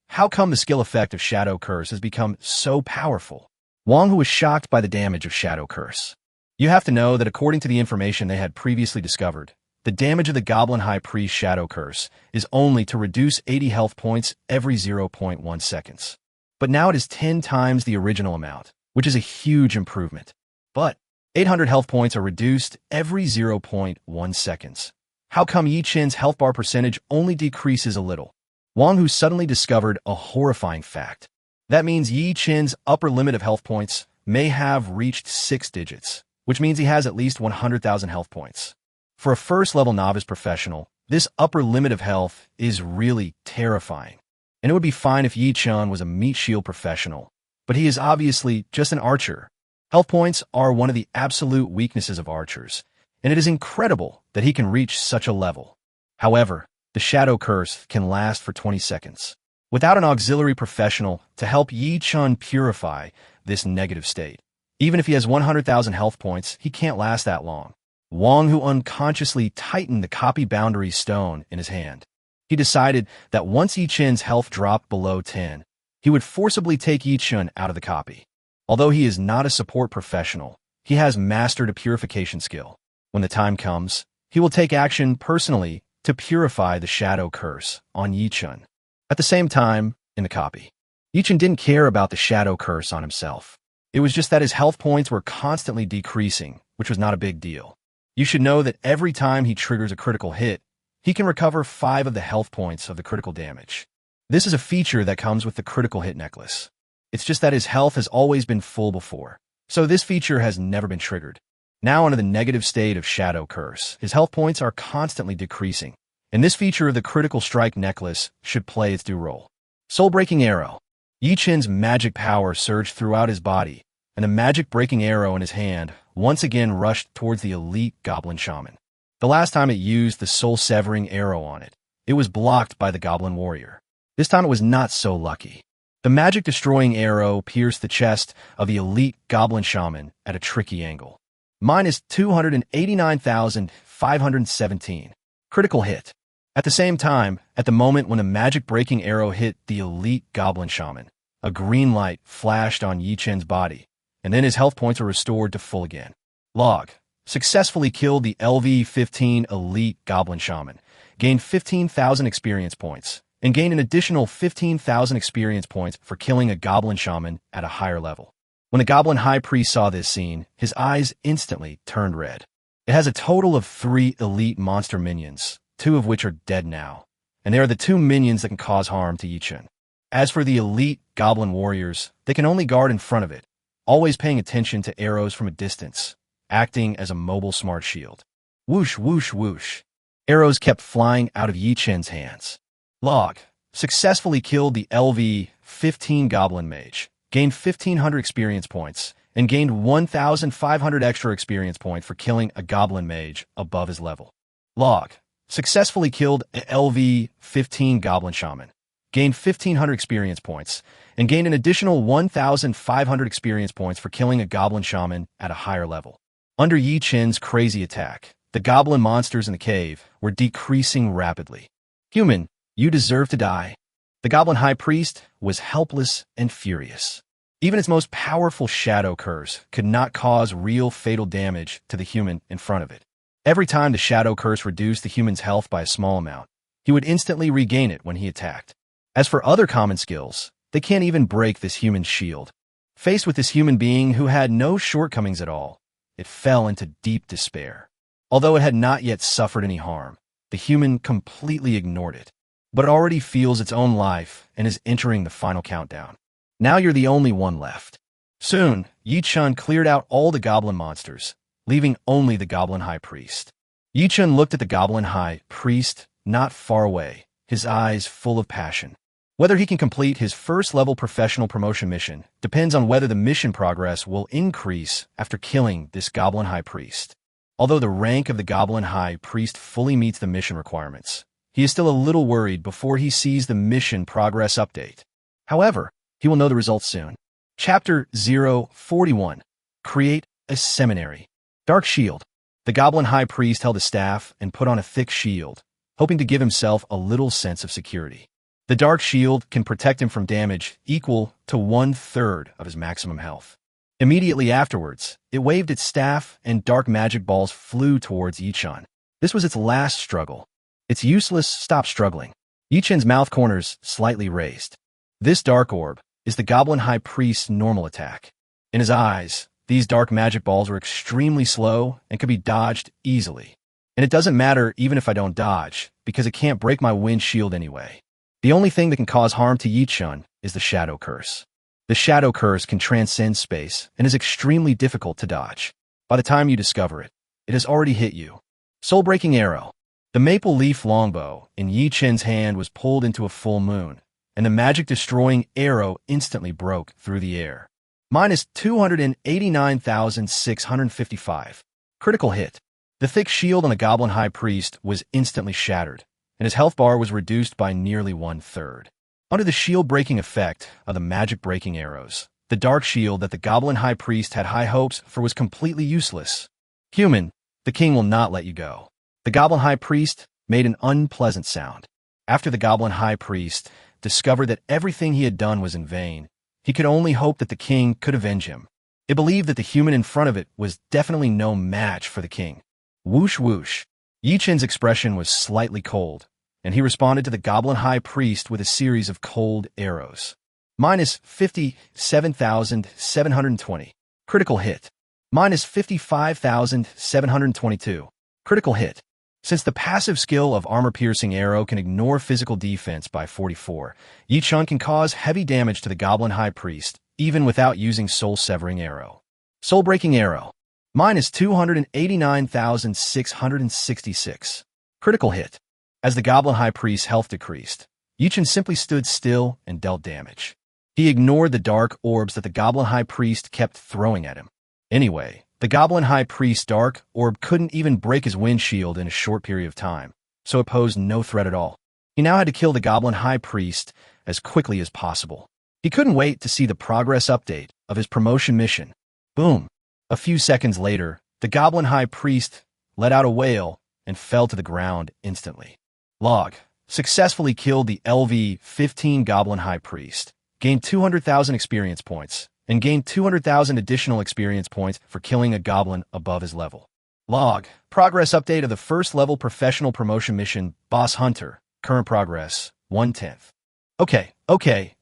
How come the skill effect of Shadow Curse has become so powerful? Wang Hu was shocked by the damage of Shadow Curse. You have to know that according to the information they had previously discovered, the damage of the Goblin High Priest Shadow Curse is only to reduce 80 health points every 0.1 seconds. But now it is 10 times the original amount, which is a huge improvement. But 800 health points are reduced every 0.1 seconds. How come Yi Chun's health bar percentage only decreases a little? Wang Hu suddenly discovered a horrifying fact. That means Yi Chun's upper limit of health points may have reached 6 digits, which means he has at least 100,000 health points. For a first-level novice professional, this upper limit of health is really terrifying. And it would be fine if Yi Chun was a meat shield professional, but he is obviously just an archer. Health points are one of the absolute weaknesses of archers, and it is incredible that he can reach such a level. However, the Shadow Curse can last for 20 seconds. Without an auxiliary professional to help Yi Chun purify this negative state, even if he has 100,000 health points, he can't last that long. Wang Hu unconsciously tightened the copy boundary stone in his hand. He decided that once Yi Chun's health dropped below 10, he would forcibly take Yi Chun out of the copy. Although he is not a support professional, he has mastered a purification skill. When the time comes, he will take action personally to purify the Shadow Curse on Yi Chun. At the same time, in the copy, Yi Chun didn't care about the Shadow Curse on himself. It was just that his health points were constantly decreasing, which was not a big deal. You should know that every time he triggers a critical hit, he can recover 5 of the health points of the critical damage. This is a feature that comes with the critical hit necklace. It's just that his health has always been full before, so this feature has never been triggered. Now under the negative state of Shadow Curse, his health points are constantly decreasing, and this feature of the critical strike necklace should play its due role. Soul-breaking arrow. Yi Chun's magic power surged throughout his body, and the magic-breaking arrow in his hand once again rushed towards the elite Goblin Shaman. The last time it used the soul-severing arrow on it, it was blocked by the Goblin Warrior. This time it was not so lucky. The magic-destroying arrow pierced the chest of the elite Goblin Shaman at a tricky angle. Minus 289,517. Critical hit. At the same time, at the moment when the magic-breaking arrow hit the elite Goblin Shaman, a green light flashed on Yi Chun's body, and then his health points were restored to full again. Log. Successfully killed the LV-15 elite Goblin Shaman, gained 15,000 experience points, and gained an additional 15,000 experience points for killing a Goblin Shaman at a higher level. When the Goblin High Priest saw this scene, his eyes instantly turned red. It has a total of 3 elite monster minions, 2 of which are dead now, and they are the 2 minions that can cause harm to Yi Chun. As for the elite Goblin Warriors, they can only guard in front of it, always paying attention to arrows from a distance, acting as a mobile smart shield. Whoosh, whoosh, whoosh. Arrows kept flying out of Yi Chun's hands. Log. Successfully killed the LV-15 Goblin Mage, gained 1,500 experience points, and gained 1,500 extra experience points for killing a Goblin Mage above his level. Log. Successfully killed a LV-15 Goblin Shaman. Gained 1,500 experience points, and gained an additional 1,500 experience points for killing a Goblin Shaman at a higher level. Under Yi Chen's crazy attack, the goblin monsters in the cave were decreasing rapidly. Human, you deserve to die. The Goblin High Priest was helpless and furious. Even its most powerful shadow curse could not cause real fatal damage to the human in front of it. Every time the shadow curse reduced the human's health by a small amount, he would instantly regain it when he attacked. As for other common skills, they can't even break this human's shield. Faced with this human being who had no shortcomings at all, it fell into deep despair. Although it had not yet suffered any harm, the human completely ignored it. But it already feels its own life and is entering the final countdown. Now you're the only one left. Soon, Yi Chen cleared out all the goblin monsters, leaving only the Goblin High Priest. Yi Chen looked at the Goblin High Priest not far away, his eyes full of passion. Whether he can complete his first-level professional promotion mission depends on whether the mission progress will increase after killing this Goblin High Priest. Although the rank of the Goblin High Priest fully meets the mission requirements, he is still a little worried before he sees the mission progress update. However, he will know the results soon. Chapter 041. Create a Seminary. Dark Shield. The Goblin High Priest held a staff and put on a thick shield, hoping to give himself a little sense of security. The Dark Shield can protect him from damage equal to 1/3 of his maximum health. Immediately afterwards, it waved its staff and dark magic balls flew towards Yi Chen. This was its last struggle. It's useless, stop struggling. Yi Chen's mouth corners slightly raised. This dark orb is the Goblin High Priest's normal attack. In his eyes, these dark magic balls are extremely slow and can be dodged easily. And it doesn't matter even if I don't dodge, because it can't break my wind shield anyway. The only thing that can cause harm to Yi Chen is the Shadow Curse. The Shadow Curse can transcend space and is extremely difficult to dodge. By the time you discover it, it has already hit you. Soul-breaking arrow. The maple leaf longbow in Yi Chen's hand was pulled into a full moon, and the magic-destroying arrow instantly broke through the air. Minus 289,655. Critical hit. The thick shield on the Goblin High Priest was instantly shattered, and his health bar was reduced by nearly 1/3. Under the shield-breaking effect of the magic-breaking arrows, the dark shield that the Goblin High Priest had high hopes for was completely useless. Human, the king will not let you go. The Goblin High Priest made an unpleasant sound. After the Goblin High Priest discovered that everything he had done was in vain, he could only hope that the king could avenge him. It believed that the human in front of it was definitely no match for the king. Whoosh whoosh. Yi Chen's expression was slightly cold, and he responded to the Goblin High Priest with a series of cold arrows. Minus 57,720. Critical hit. Minus 55,722. Critical hit. Since the passive skill of armor-piercing arrow can ignore physical defense by 44, Yi Chen can cause heavy damage to the Goblin High Priest, even without using soul-severing arrow. Soul-breaking arrow. Minus 289,666. Critical hit. As the Goblin High Priest's health decreased, Yi Chen simply stood still and dealt damage. He ignored the dark orbs that the Goblin High Priest kept throwing at him. Anyway, the Goblin High Priest's dark orb couldn't even break his wind shield in a short period of time, so it posed no threat at all. He now had to kill the Goblin High Priest as quickly as possible. He couldn't wait to see the progress update of his promotion mission. Boom! A few seconds later, the Goblin High Priest let out a wail and fell to the ground instantly. Log. Successfully killed the LV-15 Goblin High Priest. Gained 200,000 experience points, and gained 200,000 additional experience points for killing a goblin above his level. Log. Progress update of the first-level professional promotion mission, Boss Hunter. Current progress, 1/10. Okay,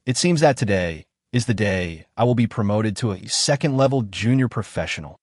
it seems that today is the day I will be promoted to a second-level junior professional.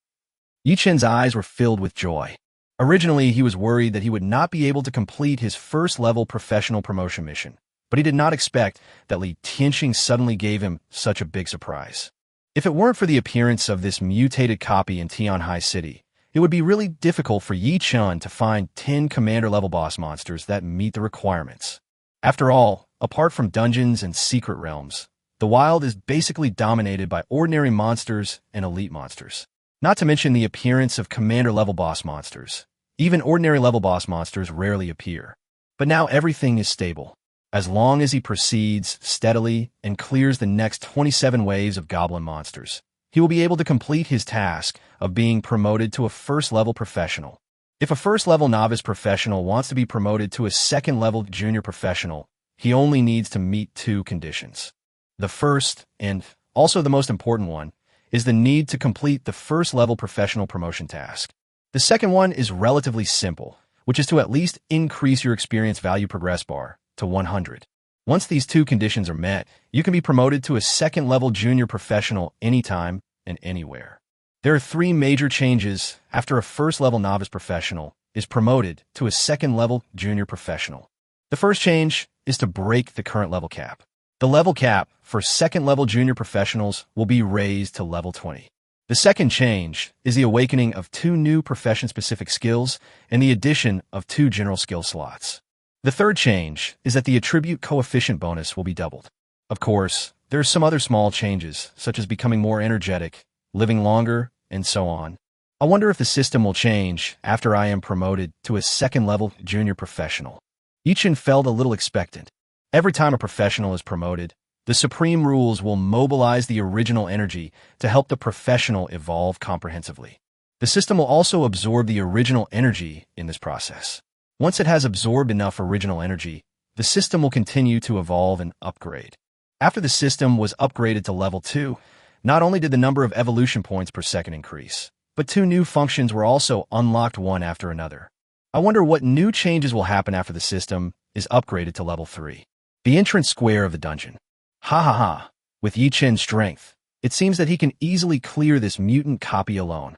Yi Chen's eyes were filled with joy. Originally, he was worried that he would not be able to complete his first-level professional promotion mission, but he did not expect that Li Tianxing suddenly gave him such a big surprise. If it weren't for the appearance of this mutated copy in Tianhai City, it would be really difficult for Yi Chen to find 10 commander-level boss monsters that meet the requirements. After all, apart from dungeons and secret realms, the wild is basically dominated by ordinary monsters and elite monsters. Not to mention the appearance of commander-level boss monsters. Even ordinary level boss monsters rarely appear. But now everything is stable. As long as he proceeds steadily and clears the next 27 waves of goblin monsters, he will be able to complete his task of being promoted to a first-level professional. If a first-level novice professional wants to be promoted to a second-level junior professional, he only needs to meet two conditions. The first, and also the most important one, is the need to complete the first-level professional promotion task. The second one is relatively simple, which is to at least increase your experience value progress bar to 100. Once these two conditions are met, you can be promoted to a second-level junior professional anytime and anywhere. There are three major changes after a first-level novice professional is promoted to a second-level junior professional. The first change is to break the current level cap. The level cap for second-level junior professionals will be raised to level 20. The second change is the awakening of two new profession-specific skills and the addition of two general skill slots. The third change is that the attribute coefficient bonus will be doubled. Of course, there are some other small changes, such as becoming more energetic, living longer, and so on. I wonder if the system will change after I am promoted to a second-level junior professional. Yichin felt a little expectant. Every time a professional is promoted, the Supreme Rules will mobilize the original energy to help the professional evolve comprehensively. The system will also absorb the original energy in this process. Once it has absorbed enough original energy, the system will continue to evolve and upgrade. After the system was upgraded to level 2, not only did the number of evolution points per second increase, but two new functions were also unlocked one after another. I wonder what new changes will happen after the system is upgraded to level 3. The entrance square of the dungeon. Ha ha ha. With Yichin's strength, it seems that he can easily clear this mutant copy alone.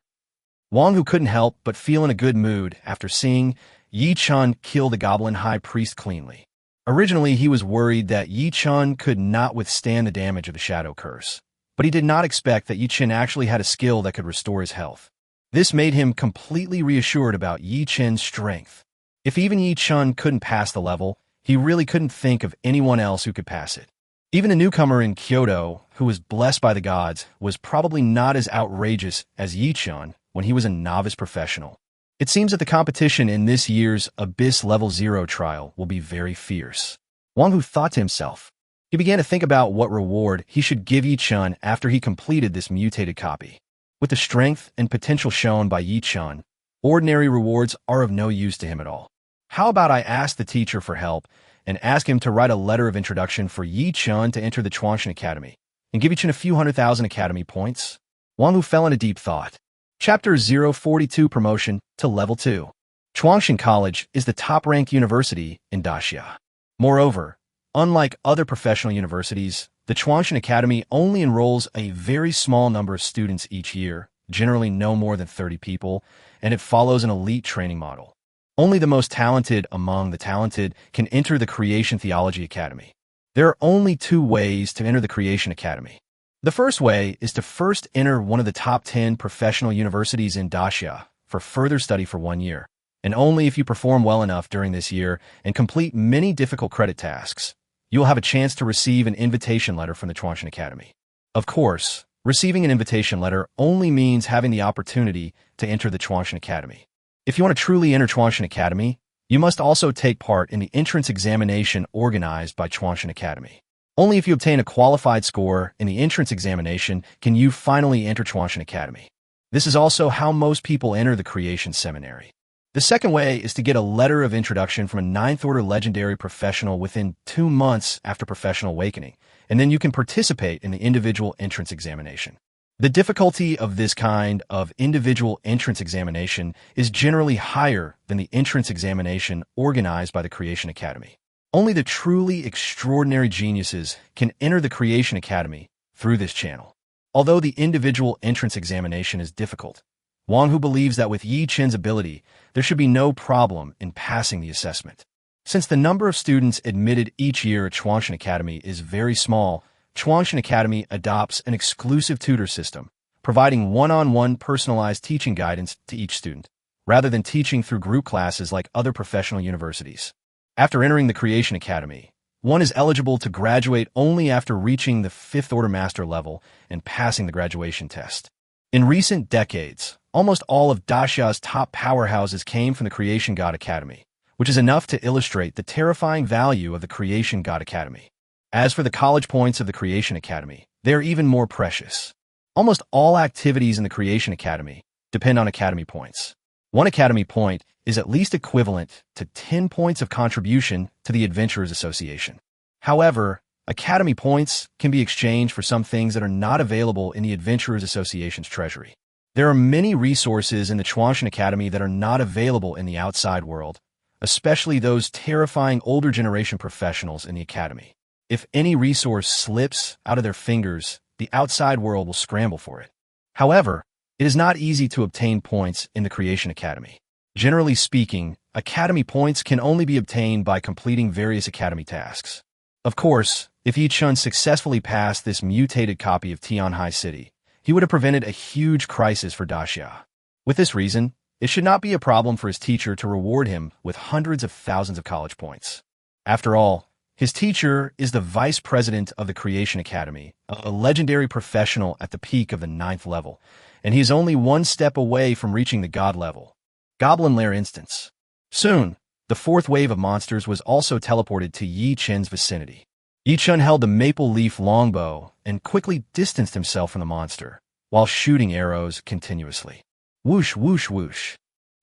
Wang, who couldn't help but feel in a good mood after seeing Yichin kill the goblin high priest cleanly. Originally, he was worried that Yichin could not withstand the damage of the shadow curse, but he did not expect that Yichin actually had a skill that could restore his health. This made him completely reassured about Yichin's strength. If even Yichin couldn't pass the level, he really couldn't think of anyone else who could pass it. Even a newcomer in Kyoto, who was blessed by the gods, was probably not as outrageous as Yichin when he was a novice professional. It seems that the competition in this year's Abyss Level 0 trial will be very fierce. Wang Hu thought to himself. He began to think about what reward he should give Yichin after he completed this mutated copy. With the strength and potential shown by Yichin, ordinary rewards are of no use to him at all. How about I ask the teacher for help and ask him to write a letter of introduction for Yichin to enter the Chuanshan Academy and give Yichin a few 100,000 academy points? Wang Hu fell into deep thought. Chapter 042 Promotion to Level 2. Chuanshan College is the top-ranked university in Daxia. Moreover, unlike other professional universities, the Chuanshan Academy only enrolls a very small number of students each year, generally no more than 30 people, and it follows an elite training model. Only the most talented among the talented can enter the Creation Theology Academy. There are only two ways to enter the Creation Academy. The first way is to first enter one of the top 10 professional universities in Daxia for further study for 1 year, and only if you perform well enough during this year and complete many difficult credit tasks, you will have a chance to receive an invitation letter from the Chuanshan Academy. Of course, receiving an invitation letter only means having the opportunity to enter the Chuanshan Academy. If you want to truly enter Chuanshan Academy, you must also take part in the entrance examination organized by Chuanshan Academy. Only if you obtain a qualified score in the entrance examination can you finally enter Chuanshan Academy. This is also how most people enter the Creation Seminary. The second way is to get a letter of introduction from a 9th Order legendary professional within 2 months after professional awakening, and then you can participate in the individual entrance examination. The difficulty of this kind of individual entrance examination is generally higher than the entrance examination organized by the Creation Academy. Only the truly extraordinary geniuses can enter the Creation Academy through this channel. Although the individual entrance examination is difficult, Wang Hu believes that with Yichin's ability, there should be no problem in passing the assessment. Since the number of students admitted each year at Chuanshan Academy is very small, Chuanshan Academy adopts an exclusive tutor system, providing one-on-one personalized teaching guidance to each student, rather than teaching through group classes like other professional universities. After entering the Creation Academy, one is eligible to graduate only after reaching the 5th Order Master level and passing the graduation test. In recent decades, almost all of Daxia's top powerhouses came from the Creation God Academy, which is enough to illustrate the terrifying value of the Creation God Academy. As for the college points of the Creation Academy, they are even more precious. Almost all activities in the Creation Academy depend on Academy points. One Academy point is at least equivalent to 10 points of contribution to the Adventurers Association. However, Academy points can be exchanged for some things that are not available in the Adventurers Association's treasury. There are many resources in the Chuanshan Academy that are not available in the outside world, especially those terrifying older generation professionals in the Academy. If any resource slips out of their fingers, the outside world will scramble for it. However, it is not easy to obtain points in the Creation Academy. Generally speaking, Academy points can only be obtained by completing various Academy tasks. Of course, if Yi-chun successfully passed this mutated copy of Tianhai City, he would have prevented a huge crisis for Daxia. With this reason, it should not be a problem for his teacher to reward him with hundreds of thousands of college points. After all, his teacher is the vice president of the Creation Academy, a legendary professional at the peak of the 9th level, and he is only one step away from reaching the God level. Goblin Lair Instance. Soon, the 4th wave of monsters was also teleported to Yi-chun's vicinity. Yi-chun held the maple leaf longbow and quickly distanced himself from the monster, while shooting arrows continuously. Whoosh, whoosh, whoosh.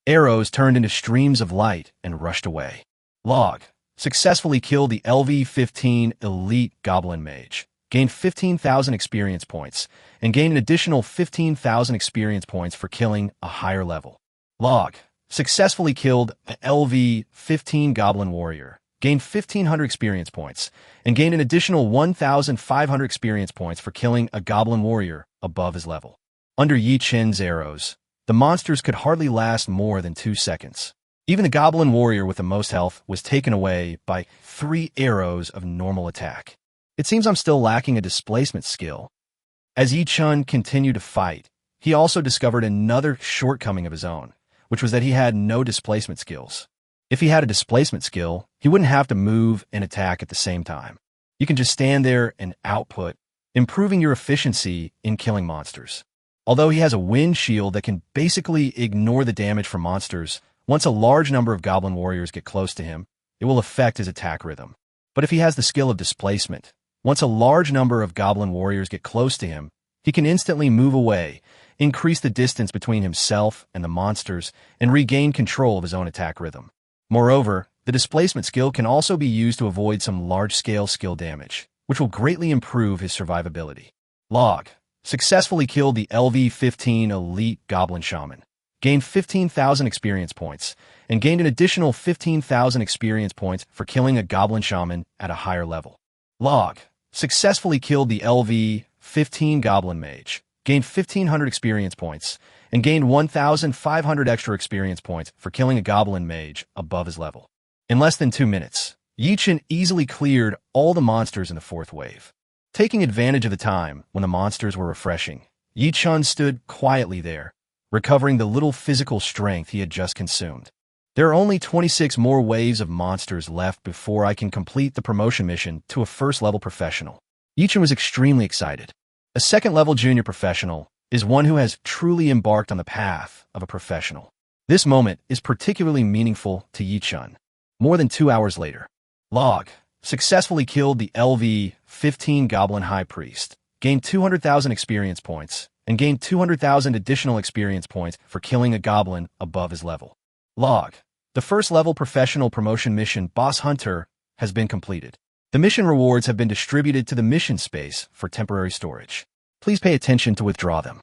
Arrows turned into streams of light and rushed away. Log. Successfully killed the LV-15 Elite Goblin Mage, gained 15,000 experience points, and gained an additional 15,000 experience points for killing a higher level. Log. Successfully killed an LV-15 Goblin Warrior, gained 1,500 experience points, and gained an additional 1,500 experience points for killing a Goblin Warrior above his level. Under Yi-chun's arrows, the monsters could hardly last more than 2 seconds. Even the Goblin Warrior with the most health was taken away by 3 arrows of normal attack. It seems I'm still lacking a displacement skill. As Yi-chun continued to fight, he also discovered another shortcoming of his own, which was that he had no displacement skills. If he had a displacement skill, he wouldn't have to move and attack at the same time. You can just stand there and output, improving your efficiency in killing monsters. Although he has a wind shield that can basically ignore the damage from monsters, once a large number of Goblin Warriors get close to him, it will affect his attack rhythm. But if he has the skill of displacement, once a large number of Goblin Warriors get close to him, he can instantly move away, increase the distance between himself and the monsters, and regain control of his own attack rhythm. Moreover, the displacement skill can also be used to avoid some large-scale skill damage, which will greatly improve his survivability. Log. Successfully killed the LV-15 Elite Goblin Shaman, gained 15,000 experience points, and gained an additional 15,000 experience points for killing a Goblin Shaman at a higher level. Log. Successfully killed the LV-15 Goblin Mage, gained 1,500 experience points, and gained 1,500 extra experience points for killing a Goblin Mage above his level. In less than 2 minutes, Yi-chun easily cleared all the monsters in the 4th wave. Taking advantage of the time when the monsters were refreshing, Yi-chun stood quietly there, recovering the little physical strength he had just consumed. There are only 26 more waves of monsters left before I can complete the promotion mission to a 1st-level professional. Yi-chun was extremely excited. A 2nd-level junior professional is one who has truly embarked on the path of a professional. This moment is particularly meaningful to Yi-chun. More than 2 hours later. Log. Successfully killed the LV-15 Goblin High Priest, gained 200,000 experience points, and gained 200,000 additional experience points for killing a goblin above his level. Log. The 1st-level professional promotion mission Boss Hunter has been completed. The mission rewards have been distributed to the mission space for temporary storage. Please pay attention to withdraw them.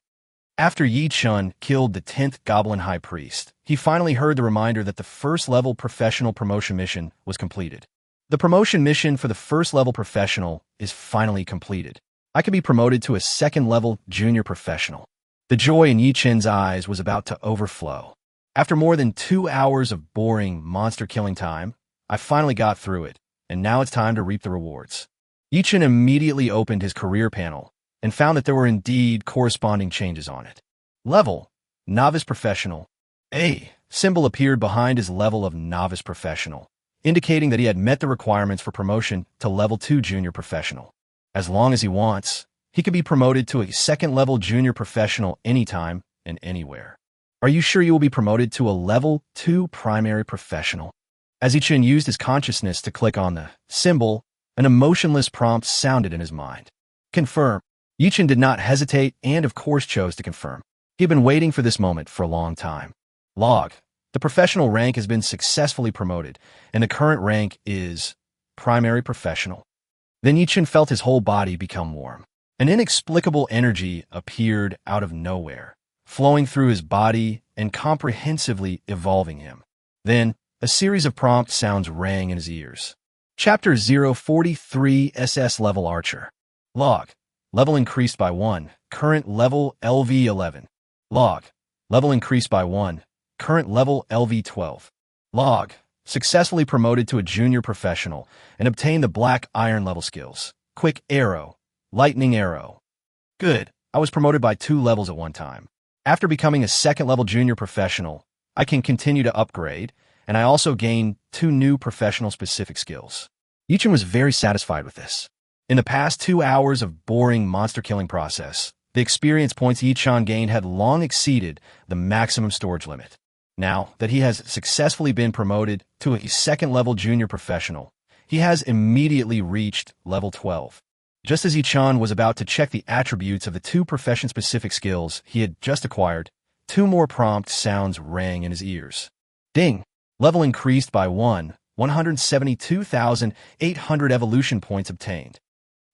After Yi-chun killed the 10th Goblin High Priest, he finally heard the reminder that the 1st-level professional promotion mission was completed. The promotion mission for the 1st-level professional is finally completed. I could be promoted to a 2nd-level junior professional. The joy in Yi-chun's eyes was about to overflow. After more than 2 hours of boring monster-killing time, I finally got through it, and now it's time to reap the rewards. Yi-chun immediately opened his career panel and found that there were indeed corresponding changes on it. Level: Novice Professional. A symbol appeared behind his level of Novice Professional, indicating that he had met the requirements for promotion to Level 2 Junior Professional. As long as he wants, he could be promoted to a second-level junior professional anytime and anywhere. Are you sure you will be promoted to a level 2 primary professional? As Yichen used his consciousness to click on the symbol, an emotionless prompt sounded in his mind. Confirm. Yichen did not hesitate and of course chose to confirm. He had been waiting for this moment for a long time. Log. The professional rank has been successfully promoted, and the current rank is primary professional. Then Yichen felt his whole body become warm. An inexplicable energy appeared out of nowhere, flowing through his body and comprehensively evolving him. Then, a series of prompt sounds rang in his ears. Chapter 043 SS Level Archer. Log. Level increased by 1. Current level LV11. Log. Level increased by 1. Current level LV12. Log. Successfully promoted to a junior professional and obtained the black iron level skills. Quick arrow. Lightning arrow. Good. I was promoted by 2 levels at one time. After becoming a second-level junior professional, I can continue to upgrade, and I also gained 2 new professional-specific skills. Yichen was very satisfied with this. In the past 2 hours of boring monster-killing process, the experience points Yichen gained had long exceeded the maximum storage limit. Now that he has successfully been promoted to a second-level junior professional, he has immediately reached level 12. Just as Yichen was about to check the attributes of the 2 profession-specific skills he had just acquired, 2 more prompt sounds rang in his ears. Ding! Level increased by 1, 172,800 evolution points obtained.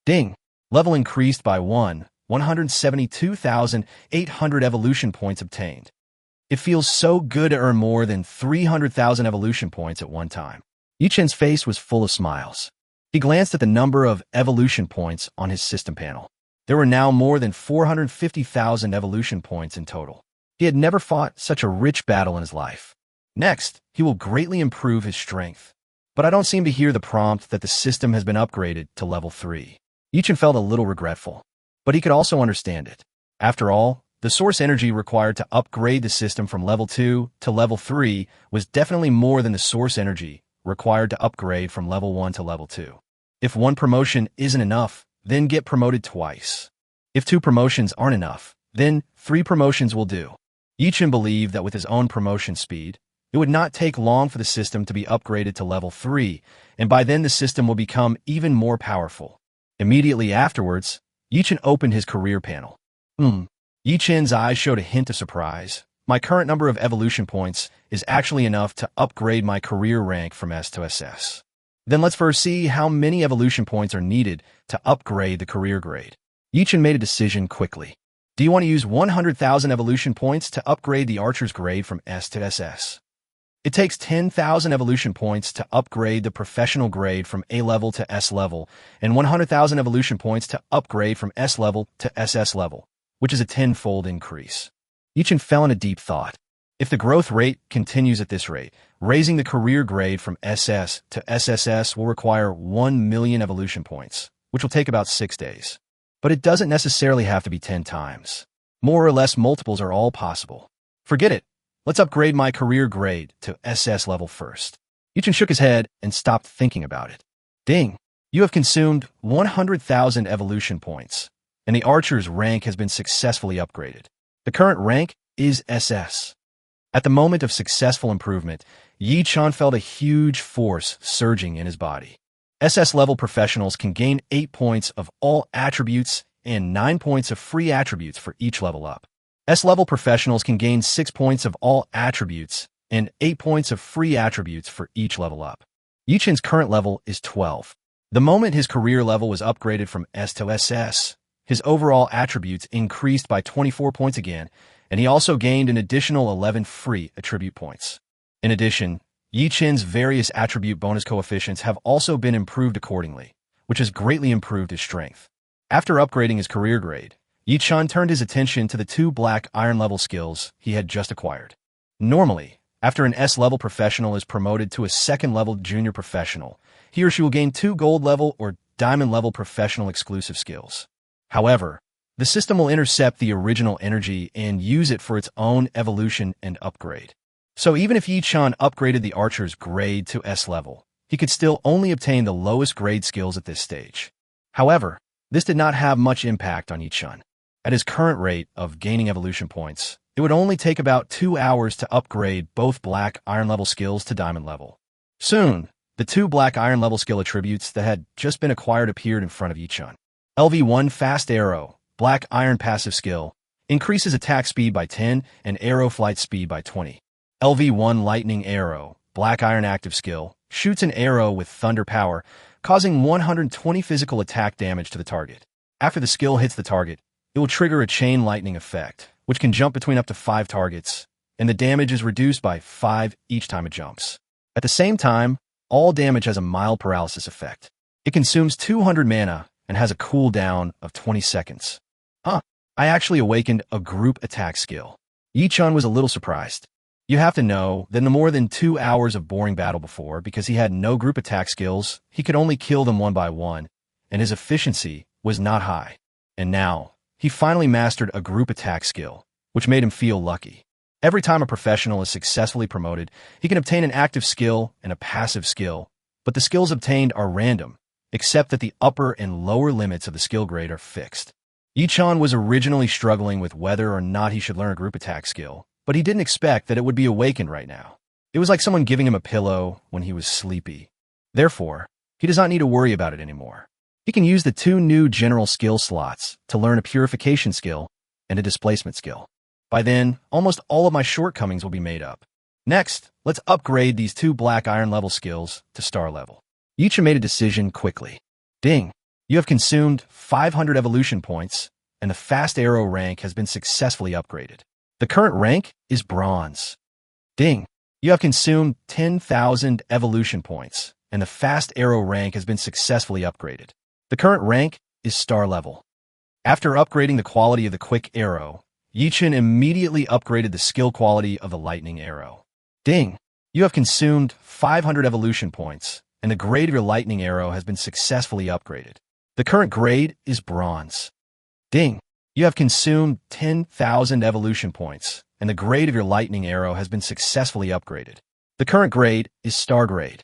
Ding! Level increased by 1, 172,800 evolution points obtained. It feels so good to earn more than 300,000 evolution points at one time. Yichen's face was full of smiles. He glanced at the number of evolution points on his system panel. There were now more than 450,000 evolution points in total. He had never fought such a rich battle in his life. Next, he will greatly improve his strength. But I don't seem to hear the prompt that the system has been upgraded to level 3. Yichen felt a little regretful, but he could also understand it. After all, the source energy required to upgrade the system from level 2 to level 3 was definitely more than the source energy required to upgrade from level 1 to level 2. If 1 promotion isn't enough, then get promoted twice. If 2 promotions aren't enough, then 3 promotions will do. Yichen believed that with his own promotion speed, it would not take long for the system to be upgraded to level 3, and by then the system will become even more powerful. Immediately afterwards, Yichen opened his career panel. Yichen's eyes showed a hint of surprise. My current number of evolution points is actually enough to upgrade my career rank from S to SS. Then let's first see how many evolution points are needed to upgrade the career grade. Yichen made a decision quickly. Do you want to use 100,000 evolution points to upgrade the archer's grade from S to SS? It takes 10,000 evolution points to upgrade the professional grade from A level to S level, and 100,000 evolution points to upgrade from S level to SS level, which is a 10-fold increase. Yichen fell in a deep thought. If the growth rate continues at this rate, raising the career grade from SS to SSS will require 1 million evolution points, which will take about 6 days. But it doesn't necessarily have to be 10 times. More or less multiples are all possible. Forget it. Let's upgrade my career grade to SS level first. Yichen shook his head and stopped thinking about it. Ding! You have consumed 100,000 evolution points, and the archer's rank has been successfully upgraded. The current rank is SS. At the moment of successful improvement, Yichen felt a huge force surging in his body. SS-level professionals can gain 8 points of all attributes and 9 points of free attributes for each level up. S-level professionals can gain 6 points of all attributes and 8 points of free attributes for each level up. Yichen's current level is 12. The moment his career level was upgraded from S to SS, his overall attributes increased by 24 points again, and he also gained an additional 11 free attribute points. In addition, Yichen's various attribute bonus coefficients have also been improved accordingly, which has greatly improved his strength. After upgrading his career grade, Yichen turned his attention to the 2 black iron level skills he had just acquired. Normally, after an S-level professional is promoted to a second-level junior professional, he or she will gain 2 gold level or diamond level professional exclusive skills. However, the system will intercept the original energy and use it for its own evolution and upgrade. So even if Yichen upgraded the archer's grade to S level, he could still only obtain the lowest grade skills at this stage. However, This did not have much impact on Yichun. At his current rate of gaining evolution points, it would only take about 2 hours to upgrade both black iron level skills to diamond level. Soon, the 2 black iron level skill attributes that had just been acquired appeared in front of Yichun. LV1 Fast Arrow, black iron passive skill, increases attack speed by 10 and arrow flight speed by 20. LV1 Lightning Arrow, black iron active skill, shoots an arrow with thunder power, causing 120 physical attack damage to the target. After the skill hits the target, it will trigger a chain lightning effect, which can jump between up to 5 targets, and the damage is reduced by 5 each time it jumps. At the same time, all damage has a mild paralysis effect. It consumes 200 mana and has a cooldown of 20 seconds. I actually awakened a group attack skill. Yichun was a little surprised. You have to know that in the more than 2 hours of boring battle before, because he had no group attack skills, he could only kill them one by one, and his efficiency was not high. And now, he finally mastered a group attack skill, which made him feel lucky. Every time a professional is successfully promoted, he can obtain an active skill and a passive skill, but the skills obtained are random, except that the upper and lower limits of the skill grade are fixed. Yichun was originally struggling with whether or not he should learn a group attack skill, but he didn't expect that it would be awakened right now. It was like someone giving him a pillow when he was sleepy. Therefore, he does not need to worry about it anymore. He can use the 2 new general skill slots to learn a purification skill and a displacement skill. By then, almost all of my shortcomings will be made up. Next, let's upgrade these 2 black iron level skills to star level. Yichun made a decision quickly. Ding! You have consumed 500 evolution points, and the Fast Arrow rank has been successfully upgraded. The current rank is Bronze. Ding! You have consumed 10,000 evolution points, and the Fast Arrow rank has been successfully upgraded. The current rank is Star level. After upgrading the quality of the Quick Arrow, Yichun immediately upgraded the skill quality of the Lightning Arrow. Ding! You have consumed 500 evolution points, and the grade of your Lightning Arrow has been successfully upgraded. The current grade is Bronze. Ding! You have consumed 10,000 evolution points, and the grade of your Lightning Arrow has been successfully upgraded. The current grade is Star grade.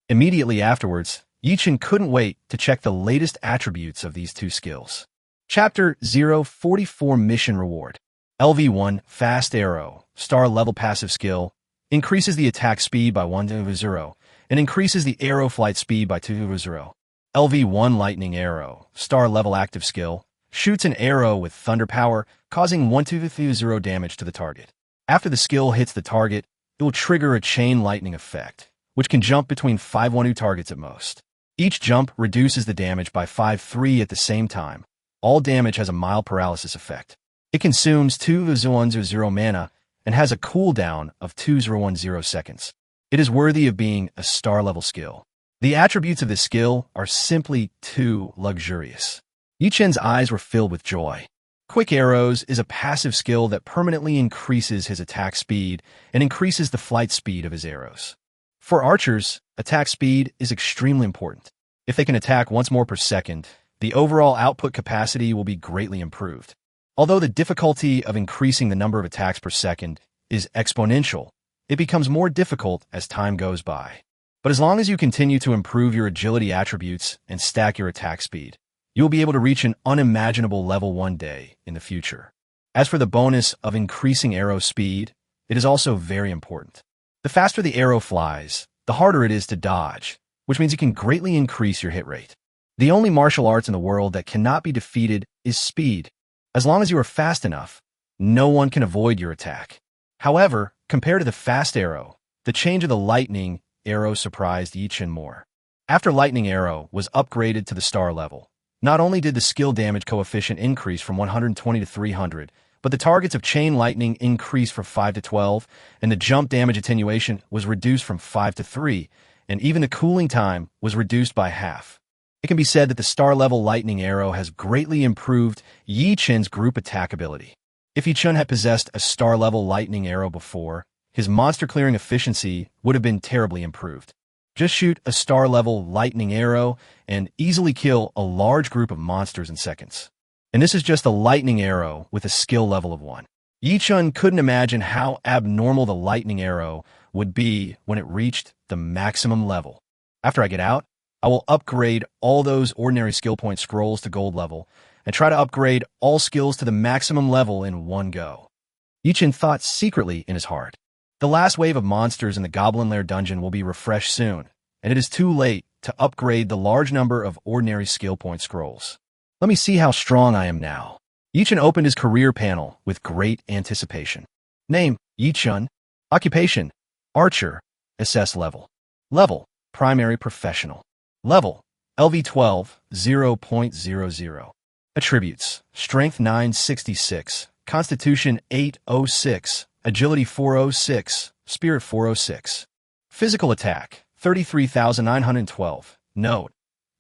Immediately afterwards, Yichun couldn't wait to check the latest attributes of these 2 skills. Chapter 044 Mission Reward. LV1 Fast Arrow, Star level passive skill, increases the attack speed by 1/0 and increases the arrow flight speed by 2/0. LV1 Lightning Arrow, Star level active skill, shoots an arrow with thunder power, causing 1/0 damage to the target. After the skill hits the target, it will trigger a chain lightning effect, which can jump between 5 targets at most. Each jump reduces the damage by 5/3 at the same time. All damage has a mild paralysis effect. It consumes 2/0 mana and has a cooldown of 2/0 seconds. It is worthy of being a star level skill. The attributes of this skill are simply too luxurious. Yichun's eyes were filled with joy. Quick Arrows is a passive skill that permanently increases his attack speed and increases the flight speed of his arrows. For archers, attack speed is extremely important. If they can attack once more per second, the overall output capacity will be greatly improved. Although the difficulty of increasing the number of attacks per second is exponential, it becomes more difficult as time goes by. But as long as you continue to improve your agility attributes and stack your attack speed, you will be able to reach an unimaginable level one day in the future. As for the bonus of increasing arrow speed, it is also very important. The faster the arrow flies, the harder it is to dodge, which means you can greatly increase your hit rate. The only martial arts in the world that cannot be defeated is speed. As long as you are fast enough, no one can avoid your attack. However, compared to the Fast Arrow, the change of the Lightning Arrow surprised Yichun more. After Lightning Arrow was upgraded to the star level, not only did the skill damage coefficient increase from 120 to 300, but the targets of Chain Lightning increased from 5 to 12, and the jump damage attenuation was reduced from 5 to 3, and even the cooling time was reduced by half. It can be said that the star-level Lightning Arrow has greatly improved Yichun's group attack ability. If Yichun had possessed a star-level Lightning Arrow before, his monster-clearing efficiency would have been terribly improved. Just shoot a star-level Lightning Arrow and easily kill a large group of monsters in seconds. And this is just a Lightning Arrow with a skill level of 1. Yichun couldn't imagine how abnormal the Lightning Arrow would be when it reached the maximum level. After I get out, I will upgrade all those ordinary skill point scrolls to gold level and try to upgrade all skills to the maximum level in one go. Yichin thought secretly in his heart. The last wave of monsters in the Goblin Lair dungeon will be refreshed soon, and it is too late to upgrade the large number of ordinary skill point scrolls. Let me see how strong I am now. Yichin opened his career panel with great anticipation. Name, Yichun. Occupation, Archer. SS level. Level, Primary Professional. Level, LV12, 0.00. Attributes, Strength 966, Constitution 806, Agility 406, Spirit 406. Physical attack, 33,912. Note,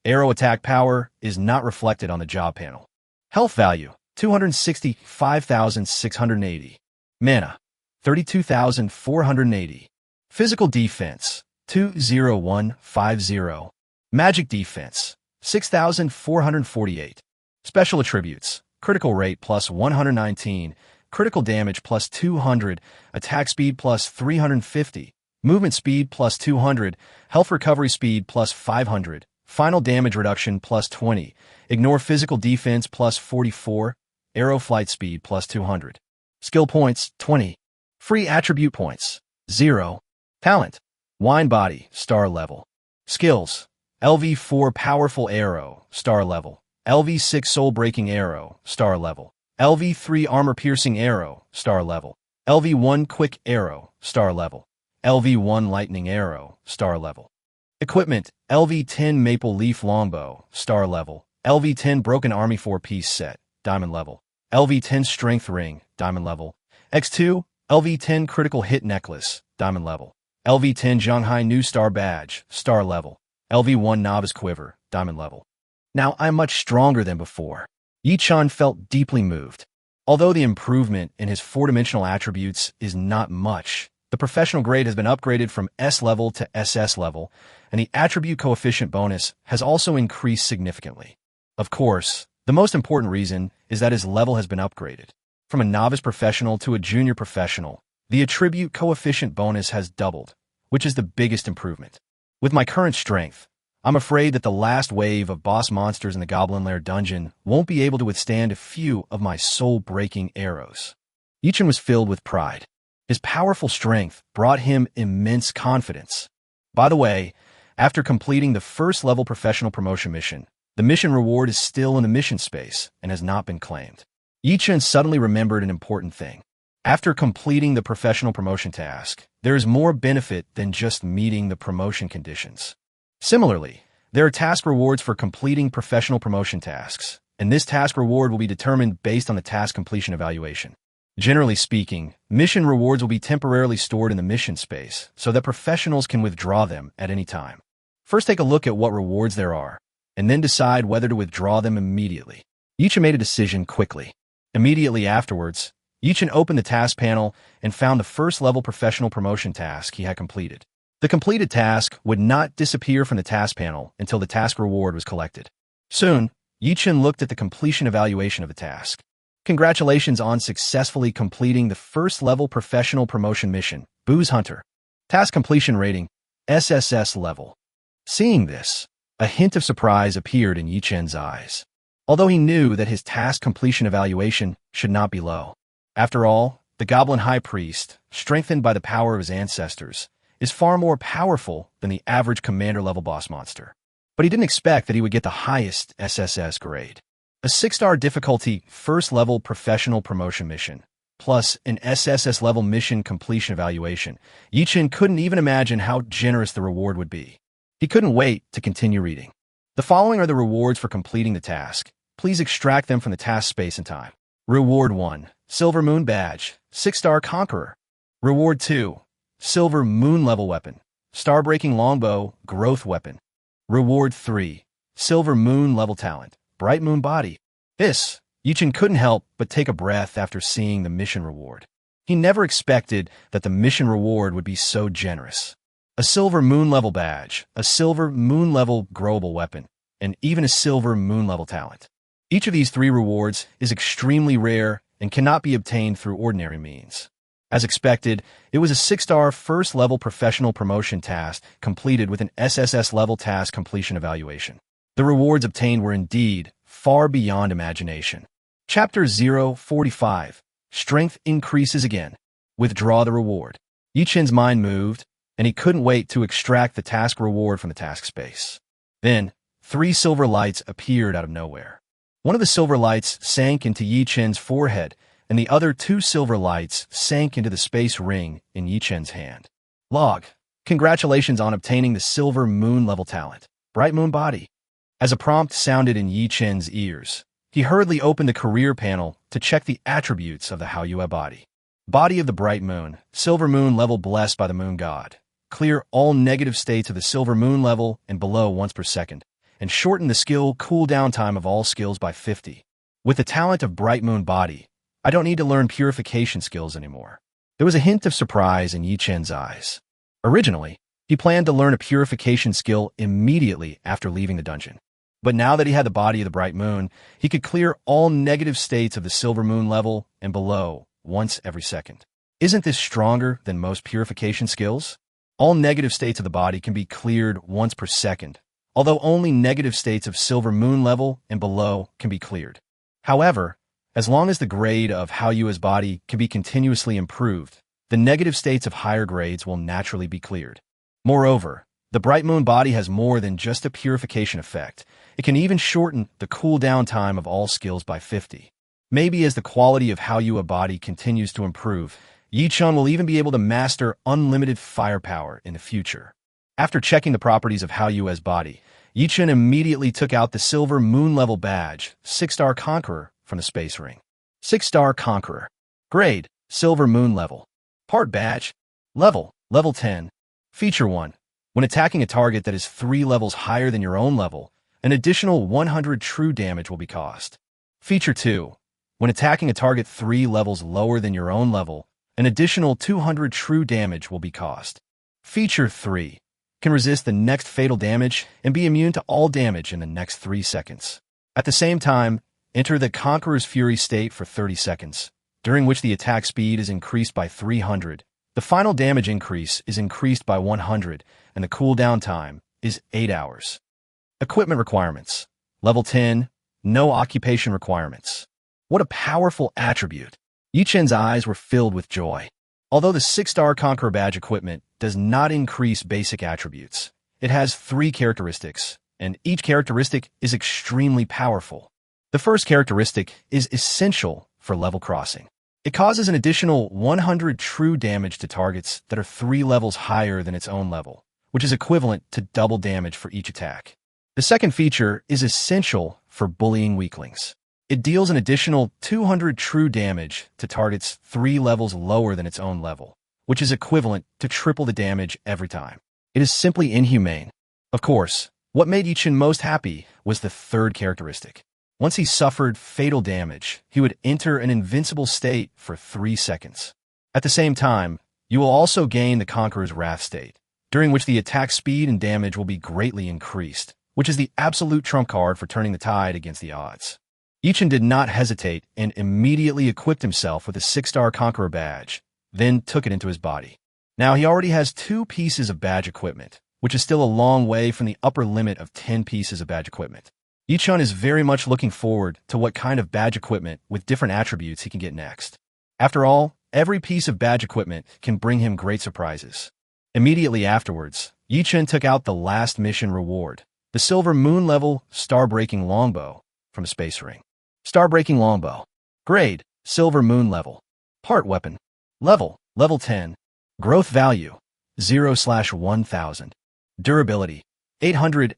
arrow attack power is not reflected on the job panel. Health value, 265,680. Mana, 32,480. Physical defense, 20150. Magic defense, 6,448. Special attributes, critical rate plus 119, critical damage plus 200, attack speed plus 350, movement speed plus 200, health recovery speed plus 500, final damage reduction plus 20, ignore physical defense plus 44, arrow flight speed plus 200. Skill points, 20. Free attribute points, 0. Talent, wine body, star level. Skills, LV4 powerful arrow, star level. LV6 soul-breaking arrow, star level. LV3 armor-piercing arrow, star level. LV1 quick arrow, star level. LV1 lightning arrow, star level. Equipment, LV10 maple leaf longbow, star level. LV10 broken army 4-piece set, diamond level. LV10 strength ring, diamond level. X2, LV10 critical hit necklace, diamond level. LV10 Zhanghai new star badge, star level. LV1 novice quiver, diamond level. Now I'm much stronger than before. Yichun felt deeply moved. Although the improvement in his four-dimensional attributes is not much, the professional grade has been upgraded from S level to SS level, and the attribute coefficient bonus has also increased significantly. Of course, the most important reason is that his level has been upgraded. From a novice professional to a junior professional, the attribute coefficient bonus has doubled, which is the biggest improvement. With my current strength, I'm afraid that the last wave of boss monsters in the Goblin Lair dungeon won't be able to withstand a few of my soul-breaking arrows. Yichin was filled with pride. His powerful strength brought him immense confidence. By the way, after completing the first-level professional promotion mission, the mission reward is still in the mission space and has not been claimed. Yichin suddenly remembered an important thing. After completing the professional promotion task, there is more benefit than just meeting the promotion conditions. Similarly, there are task rewards for completing professional promotion tasks, and this task reward will be determined based on the task completion evaluation. Generally speaking, mission rewards will be temporarily stored in the mission space so that professionals can withdraw them at any time. First, take a look at what rewards there are, and then decide whether to withdraw them immediately. Yichin made a decision quickly. Immediately afterwards, Yichin opened the task panel and found the first-level professional promotion task he had completed. The completed task would not disappear from the task panel until the task reward was collected. Soon, Yichin looked at the completion evaluation of the task. Congratulations on successfully completing the first-level professional promotion mission, Booze Hunter. Task completion rating, SSS level. Seeing this, a hint of surprise appeared in Yichin's eyes. Although he knew that his task completion evaluation should not be low. After all, the Goblin High Priest, strengthened by the power of his ancestors, is far more powerful than the average commander-level boss monster. But he didn't expect that he would get the highest SSS grade. A 6-star difficulty first-level professional promotion mission, plus an SSS-level mission completion evaluation. Yichin couldn't even imagine how generous the reward would be. He couldn't wait to continue reading. The following are the rewards for completing the task. Please extract them from the task space and time. Reward 1, Silver Moon Badge, 6-star Conqueror. Reward 2, Silver Moon Level Weapon, Star-Breaking Longbow, Growth Weapon. Reward 3, Silver Moon Level Talent, Bright Moon Body. Yichin couldn't help but take a breath after seeing the mission reward. He never expected that the mission reward would be so generous. A Silver Moon Level Badge, a Silver Moon Level Growable Weapon, and even a Silver Moon Level Talent. Each of these 3 rewards is extremely rare and cannot be obtained through ordinary means. As expected, it was a 6-star first-level professional promotion task completed with an SSS-level task completion evaluation. The rewards obtained were indeed far beyond imagination. Chapter 045. Strength increases again. Withdraw the reward. Yi-Chen's mind moved, and he couldn't wait to extract the task reward from the task space. Then, 3 silver lights appeared out of nowhere. One of the silver lights sank into Yi-Chen's forehead, and the other 2 silver lights sank into the space ring in Yi-Chen's hand. Log. Congratulations on obtaining the silver moon level talent, Bright Moon Body. As a prompt sounded in Yi-Chen's ears, he hurriedly opened the career panel to check the attributes of the Haoyue body. Body of the Bright Moon, Silver Moon level blessed by the Moon God. Clear all negative states of the Silver Moon level and below once per second, and shorten the skill cooldown time of all skills by 50. With the talent of Bright Moon Body, I don't need to learn purification skills anymore. There was a hint of surprise in Yi-Chen's eyes. Originally, he planned to learn a purification skill immediately after leaving the dungeon. But now that he had the body of the Bright Moon, he could clear all negative states of the Silver Moon level and below once every second. Isn't this stronger than most purification skills? All negative states of the body can be cleared once per second, although only negative states of Silver Moon level and below can be cleared. However, as long as the grade of Haoyue's body can be continuously improved, the negative states of higher grades will naturally be cleared. Moreover, the Bright Moon Body has more than just a purification effect. It can even shorten the cooldown time of all skills by 50. Maybe as the quality of Haoyue body continues to improve, Yi-Chen will even be able to master unlimited firepower in the future. After checking the properties of Haoyue's body, Yi-Chen immediately took out the Silver Moon level badge, 6-star Conqueror, from the space ring. 6-star Conqueror. Grade, Silver Moon level. Part badge. Level 10. Feature 1. When attacking a target that is 3 levels higher than your own level, an additional 100 true damage will be caused. Feature 2. When attacking a target 3 levels lower than your own level, an additional 200 true damage will be caused. Feature 3. Can resist the next fatal damage and be immune to all damage in the next 3 seconds. At the same time, enter the Conqueror's Fury state for 30 seconds, during which the attack speed is increased by 300. The final damage increase is increased by 100, and the cooldown time is 8 hours. Equipment requirements. Level 10. No occupation requirements. What a powerful attribute. Yi-Chen's eyes were filled with joy. Although the 6-star Conqueror badge equipment does not increase basic attributes, it has 3 characteristics, and each characteristic is extremely powerful. The first characteristic is essential for level crossing. It causes an additional 100 true damage to targets that are 3 levels higher than its own level, which is equivalent to double damage for each attack. The second feature is essential for bullying weaklings. It deals an additional 200 true damage to targets 3 levels lower than its own level, which is equivalent to triple the damage every time. It is simply inhumane. Of course, what made Yi-Chen most happy was the third characteristic. Once he suffered fatal damage, he would enter an invincible state for 3 seconds. At the same time, you will also gain the Conqueror's Wrath state, during which the attack speed and damage will be greatly increased, which is the absolute trump card for turning the tide against the odds. Yi-Chen did not hesitate and immediately equipped himself with a 6-star Conqueror badge, then took it into his body. Now he already has 2 pieces of badge equipment, which is still a long way from the upper limit of 10 pieces of badge equipment. Yi-Chen is very much looking forward to what kind of badge equipment with different attributes he can get next. After all, every piece of badge equipment can bring him great surprises. Immediately afterwards, Yi-Chen took out the last mission reward, the Silver Moon level Star-Breaking Longbow, from the space ring. Star-Breaking Longbow. Grade, Silver Moon level. Part weapon. Level 10. Growth value, 0/1000. Durability, 800.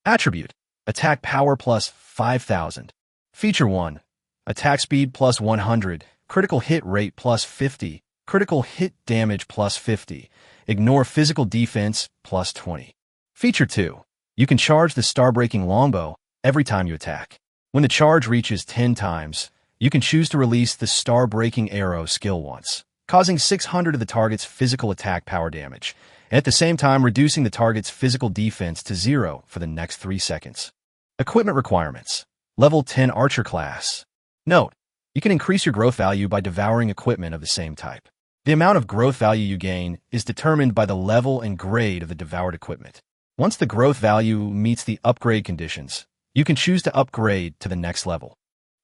Attribute, attack power plus 5000. Feature 1. Attack speed plus 100, critical hit rate plus 50, critical hit damage plus 50, ignore physical defense plus 20. Feature 2. You can charge the Star-Breaking Longbow every time you attack. When the charge reaches 10 times, you can choose to release the Star-Breaking Arrow skill once, causing 600 of the target's physical attack power damage, and at the same time reducing the target's physical defense to 0 for the next 3 seconds. Equipment requirements. Level 10 Archer class. Note: You can increase your growth value by devouring equipment of the same type. The amount of growth value you gain is determined by the level and grade of the devoured equipment. Once the growth value meets the upgrade conditions, you can choose to upgrade to the next level.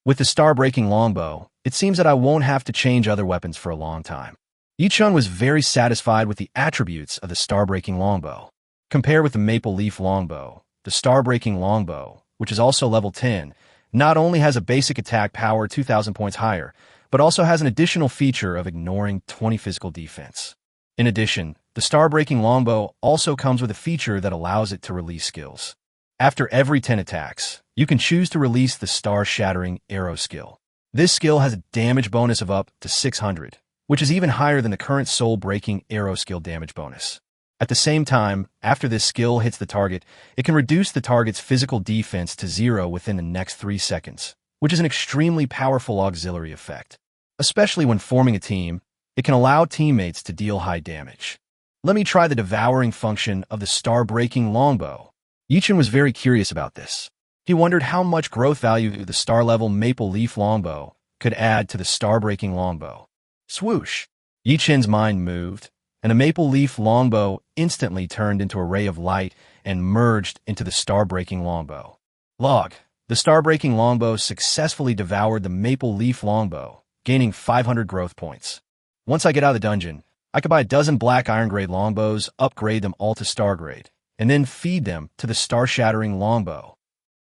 With the star-breaking longbow, it seems that I won't have to change other weapons for a long time. Yi-chun was very satisfied with the attributes of the star-breaking longbow. Compared with the maple leaf longbow, the star-breaking longbow, which is also level 10, not only has a basic attack power 2,000 points higher, but also has an additional feature of ignoring 20 physical defense. In addition, the star-breaking longbow also comes with a feature that allows it to release skills. After every 10 attacks, you can choose to release the star-shattering arrow skill. This skill has a damage bonus of up to 600, which is even higher than the current soul-breaking arrow skill damage bonus. At the same time, after this skill hits the target, it can reduce the target's physical defense to 0 within the next 3 seconds, which is an extremely powerful auxiliary effect. Especially when forming a team, it can allow teammates to deal high damage. Let me try the devouring function of the star-breaking longbow. Yi-chun was very curious about this. He wondered how much growth value the star-level maple leaf longbow could add to the star-breaking longbow. Swoosh! Yi-chun's mind moved, and a maple leaf longbow instantly turned into a ray of light and merged into the star-breaking longbow. Log. The star-breaking longbow successfully devoured the maple leaf longbow, gaining 500 growth points. Once I get out of the dungeon, I could buy a dozen black iron grade longbows, upgrade them all to star grade, and then feed them to the star-shattering longbow.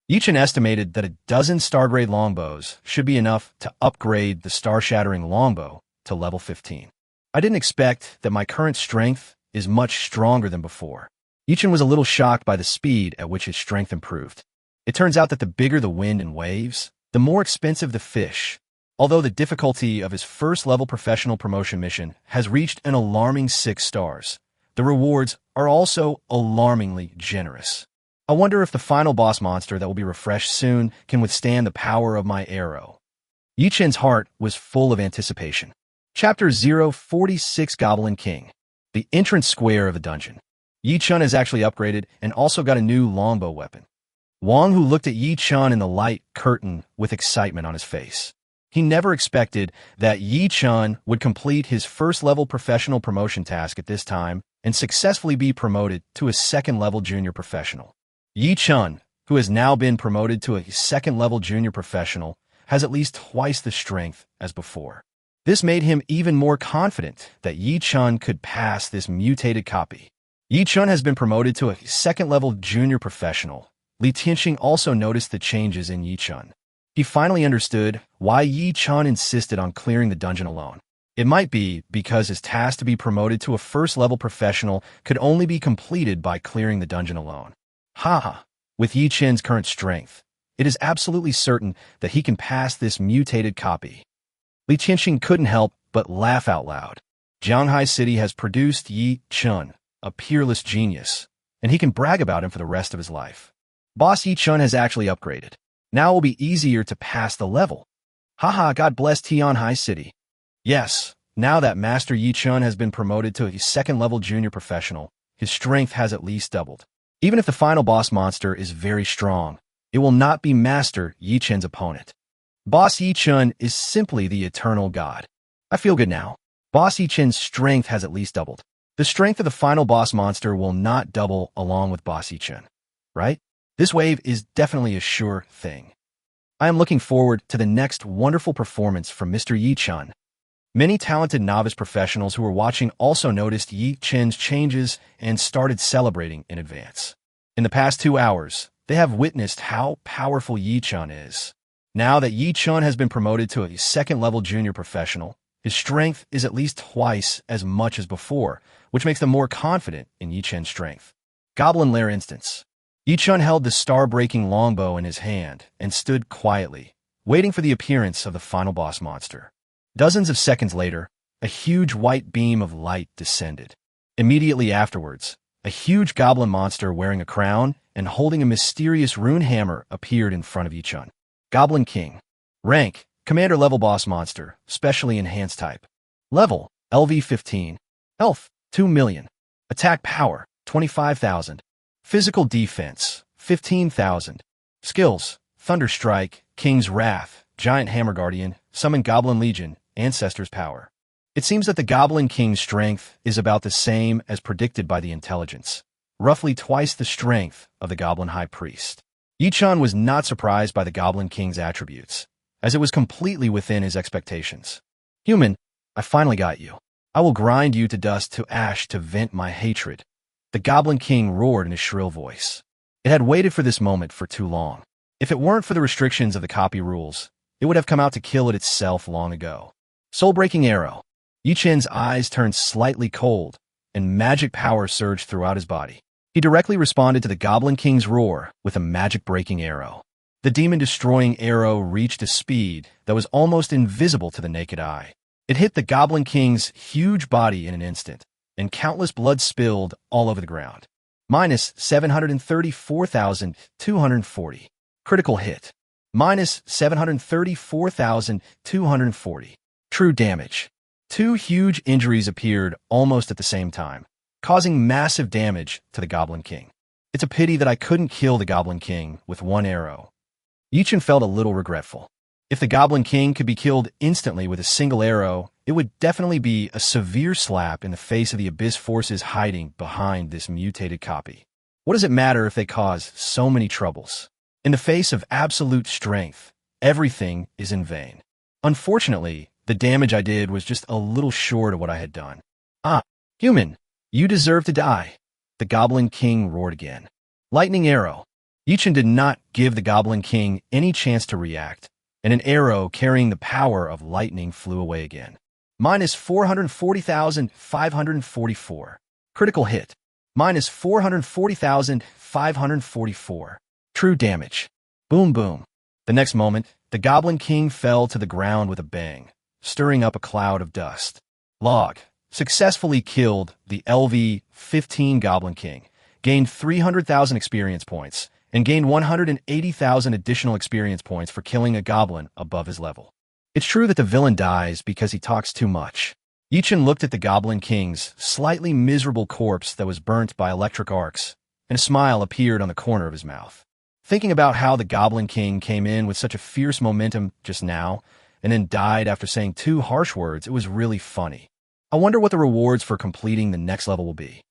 Yi-chun estimated that a dozen star grade longbows should be enough to upgrade the star-shattering longbow to level 15. I didn't expect that my current strength is much stronger than before. Yi-chun was a little shocked by the speed at which his strength improved. It turns out that the bigger the wind and waves, the more expensive the fish. Although the difficulty of his first-level professional promotion mission has reached an alarming 6 stars, the rewards are also alarmingly generous. I wonder if the final boss monster that will be refreshed soon can withstand the power of my arrow. Yi-chun's heart was full of anticipation. Chapter 046 Goblin King. The entrance square of the dungeon. Yi-chun has actually upgraded and also got a new longbow weapon. Wang Hu looked at Yi-chun in the light curtain with excitement on his face. He never expected that Yi-chun would complete his first-level professional promotion task at this time and successfully be promoted to a second-level junior professional. Yi-chun, who has now been promoted to a second-level junior professional, has at least twice the strength as before. This made him even more confident that Yi-chun could pass this mutated copy. Yi-chun has been promoted to a second-level junior professional. Li Tianxing also noticed the changes in Yi-chun. He finally understood why Yi-chun insisted on clearing the dungeon alone. It might be because his task to be promoted to a first-level professional could only be completed by clearing the dungeon alone. Haha! With Yi-chun's current strength, it is absolutely certain that he can pass this mutated copy. Li Tianxing couldn't help but laugh out loud. Jianghai City has produced Yi-chun, a peerless genius, and he can brag about him for the rest of his life. Boss Yi-chun has actually upgraded. Now it will be easier to pass the level. Haha, God bless Tianhai City. Yes, now that Master Yi-chun has been promoted to a second-level junior professional, his strength has at least doubled. Even if the final boss monster is very strong, it will not be Master Yi-chun's opponent. Boss Yi-chun is simply the eternal god. I feel good now. Boss Yi-chun's strength has at least doubled. The strength of the final boss monster will not double along with Boss Yi-chun, right? This wave is definitely a sure thing. I am looking forward to the next wonderful performance from Mr. Yi-chun. Many talented novice professionals who were watching also noticed Yi-chun's changes and started celebrating in advance. In the past 2 hours, they have witnessed how powerful Yi-chun is. Now that Yi-chun has been promoted to a second-level junior professional, his strength is at least twice as much as before, which makes them more confident in Yi-chun's strength. Goblin Lair Instance. Yi-chun held the star-breaking longbow in his hand and stood quietly, waiting for the appearance of the final boss monster. Dozens of seconds later, a huge white beam of light descended. Immediately afterwards, a huge goblin monster wearing a crown and holding a mysterious rune hammer appeared in front of Yi-chun. Goblin King. Rank, Commander level boss monster, specially enhanced type. Level, LV 15. Health, 2 million. Attack power, 25,000. Physical defense, 15,000. Skills, Thunder Strike, King's Wrath, Giant Hammer Guardian, Summon Goblin Legion, Ancestors Power. It seems that the Goblin King's strength is about the same as predicted by the intelligence, roughly twice the strength of the Goblin High Priest. Yi-chan was not surprised by the Goblin King's attributes, as it was completely within his expectations. Human, I finally got you. I will grind you to dust to ash to vent my hatred. The Goblin King roared in his shrill voice. It had waited for this moment for too long. If it weren't for the restrictions of the copy rules, it would have come out to kill it itself long ago. Soul-breaking arrow. Yi-chan's eyes turned slightly cold, and magic power surged throughout his body. He directly responded to the Goblin King's roar with a magic-breaking arrow. The demon-destroying arrow reached a speed that was almost invisible to the naked eye. It hit the Goblin King's huge body in an instant, and countless blood spilled all over the ground. Minus 734,240. Critical hit. Minus 734,240. True damage. Two huge injuries appeared almost at the same time, causing massive damage to the Goblin King. It's a pity that I couldn't kill the Goblin King with one arrow. Yi-chan felt a little regretful. If the Goblin King could be killed instantly with a single arrow, it would definitely be a severe slap in the face of the Abyss forces hiding behind this mutated copy. What does it matter if they cause so many troubles? In the face of absolute strength, everything is in vain. Unfortunately, the damage I did was just a little short of what I had done. Ah, human, you deserve to die. The Goblin King roared again. Lightning arrow. Yi-chan did not give the Goblin King any chance to react, and an arrow carrying the power of lightning flew away again. Minus 440,544. Critical hit. Minus 440,544. True damage. Boom boom. The next moment, the Goblin King fell to the ground with a bang, stirring up a cloud of dust. Log. Successfully killed the LV-15 Goblin King, gained 300,000 experience points, and gained 180,000 additional experience points for killing a goblin above his level. It's true that the villain dies because he talks too much. Yi-chan looked at the Goblin King's slightly miserable corpse that was burnt by electric arcs, and a smile appeared on the corner of his mouth. Thinking about how the Goblin King came in with such a fierce momentum just now, and then died after saying two harsh words, it was really funny. I wonder what the rewards for completing the next level will be.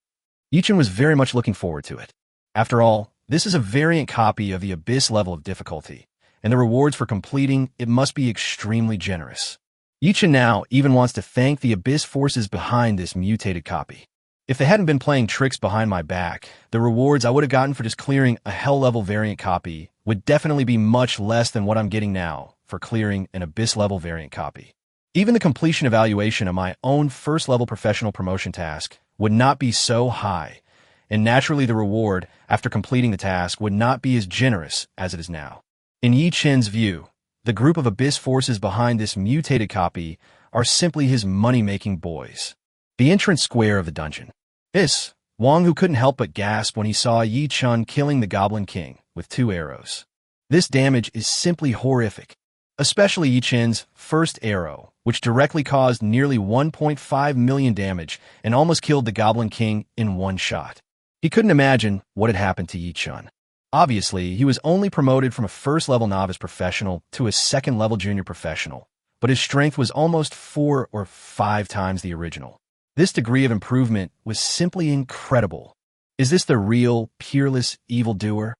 Yi-chan was very much looking forward to it. After all, this is a variant copy of the Abyss level of difficulty, and the rewards for completing it must be extremely generous. Yi-chan now even wants to thank the Abyss forces behind this mutated copy. If they hadn't been playing tricks behind my back, the rewards I would have gotten for just clearing a hell-level variant copy would definitely be much less than what I'm getting now for clearing an Abyss-level variant copy. Even the completion evaluation of my own first-level professional promotion task would not be so high, and naturally the reward after completing the task would not be as generous as it is now. In Yi-chan's view, the group of Abyss forces behind this mutated copy are simply his money-making boys. The entrance square of the dungeon. Wong, who couldn't help but gasp when he saw Yi-chan killing the Goblin King with two arrows. This damage is simply horrific, especially Yi-chan's first arrow, which directly caused nearly 1.5 million damage and almost killed the Goblin King in one shot. He couldn't imagine what had happened to Yi-chan. Obviously, he was only promoted from a first-level novice professional to a second-level junior professional, but his strength was almost 4 or 5 times the original. This degree of improvement was simply incredible. Is this the real, peerless evildoer?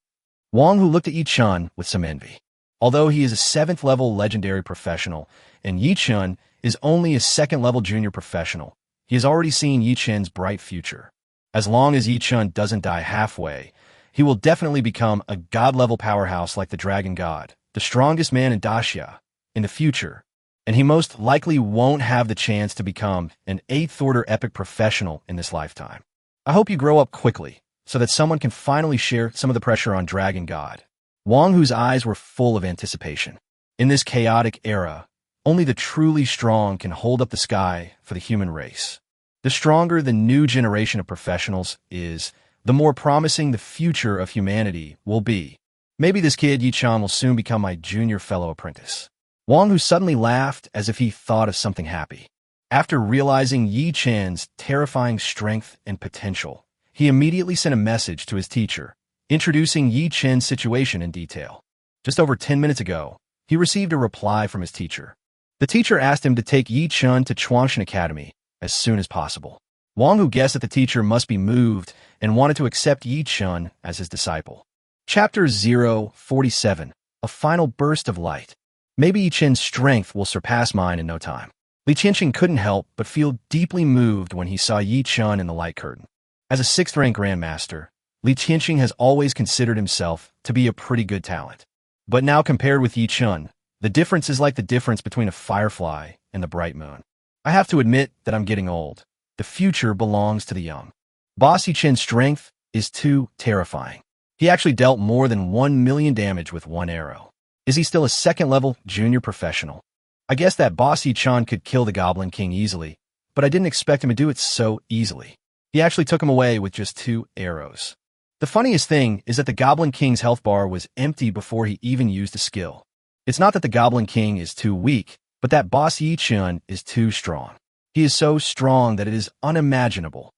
Wong, who looked at Yi-chan with some envy. Although he is a 7th-level legendary professional, and Yi-chan is only a 2nd-level junior professional, he has already seen Yi-chan's bright future. As long as Yi-chan doesn't die halfway, he will definitely become a god-level powerhouse like the Dragon God, the strongest man in Dacia, in the future, and he most likely won't have the chance to become an 8th-order epic professional in this lifetime. I hope you grow up quickly, so that someone can finally share some of the pressure on Dragon God. Wong, whose eyes were full of anticipation. In this chaotic era, only the truly strong can hold up the sky for the human race. The stronger the new generation of professionals is, the more promising the future of humanity will be. Maybe this kid Yi-chan will soon become my junior fellow apprentice. Wong, who suddenly laughed as if he thought of something happy. After realizing Yi-chan's terrifying strength and potential, he immediately sent a message to his teacher, introducing Yi-chan's situation in detail. Just over 10 minutes ago, he received a reply from his teacher. The teacher asked him to take Yi Chun to Chuanshan Academy as soon as possible. Wang Hu guessed that the teacher must be moved and wanted to accept Yi Chun as his disciple. Chapter 047. A final burst of light. Maybe Yi Chun's strength will surpass mine in no time. Li Qianqing couldn't help but feel deeply moved when he saw Yi Chun in the light curtain. As a 6th-rank grandmaster, Li Qianqing has always considered himself to be a pretty good talent. But now compared with Yi Chun, the difference is like the difference between a firefly and the bright moon. I have to admit that I'm getting old. The future belongs to the young. Boss Yi Chun's strength is too terrifying. He actually dealt more than 1 million damage with one arrow. Is he still a 2nd-level junior professional? I guess that Boss Yi Chun could kill the Goblin King easily, but I didn't expect him to do it so easily. He actually took him away with just 2 arrows. The funniest thing is that the Goblin King's health bar was empty before he even used a skill. It's not that the Goblin King is too weak, but that Boss Yi Chun is too strong. He is so strong that it is unimaginable.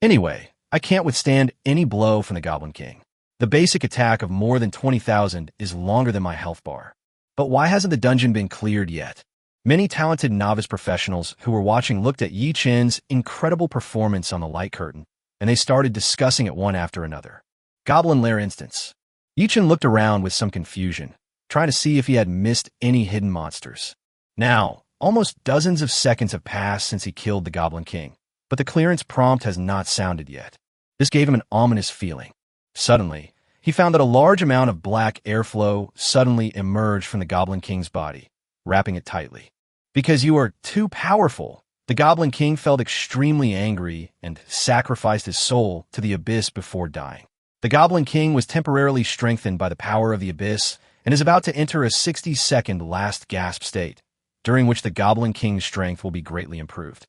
Anyway, I can't withstand any blow from the Goblin King. The basic attack of more than 20,000 is longer than my health bar. But why hasn't the dungeon been cleared yet? Many talented novice professionals who were watching looked at Yi Chun's incredible performance on the light curtain, and they started discussing it one after another. Goblin Lair instance. Yi Chun looked around with some confusion, trying to see if he had missed any hidden monsters. Now, almost dozens of seconds have passed since he killed the Goblin King, but the clearance prompt has not sounded yet. This gave him an ominous feeling. Suddenly, he found that a large amount of black airflow suddenly emerged from the Goblin King's body, wrapping it tightly. Because you are too powerful, the Goblin King felt extremely angry and sacrificed his soul to the abyss before dying. The Goblin King was temporarily strengthened by the power of the abyss and is about to enter a 60-second last gasp state, during which the Goblin King's strength will be greatly improved.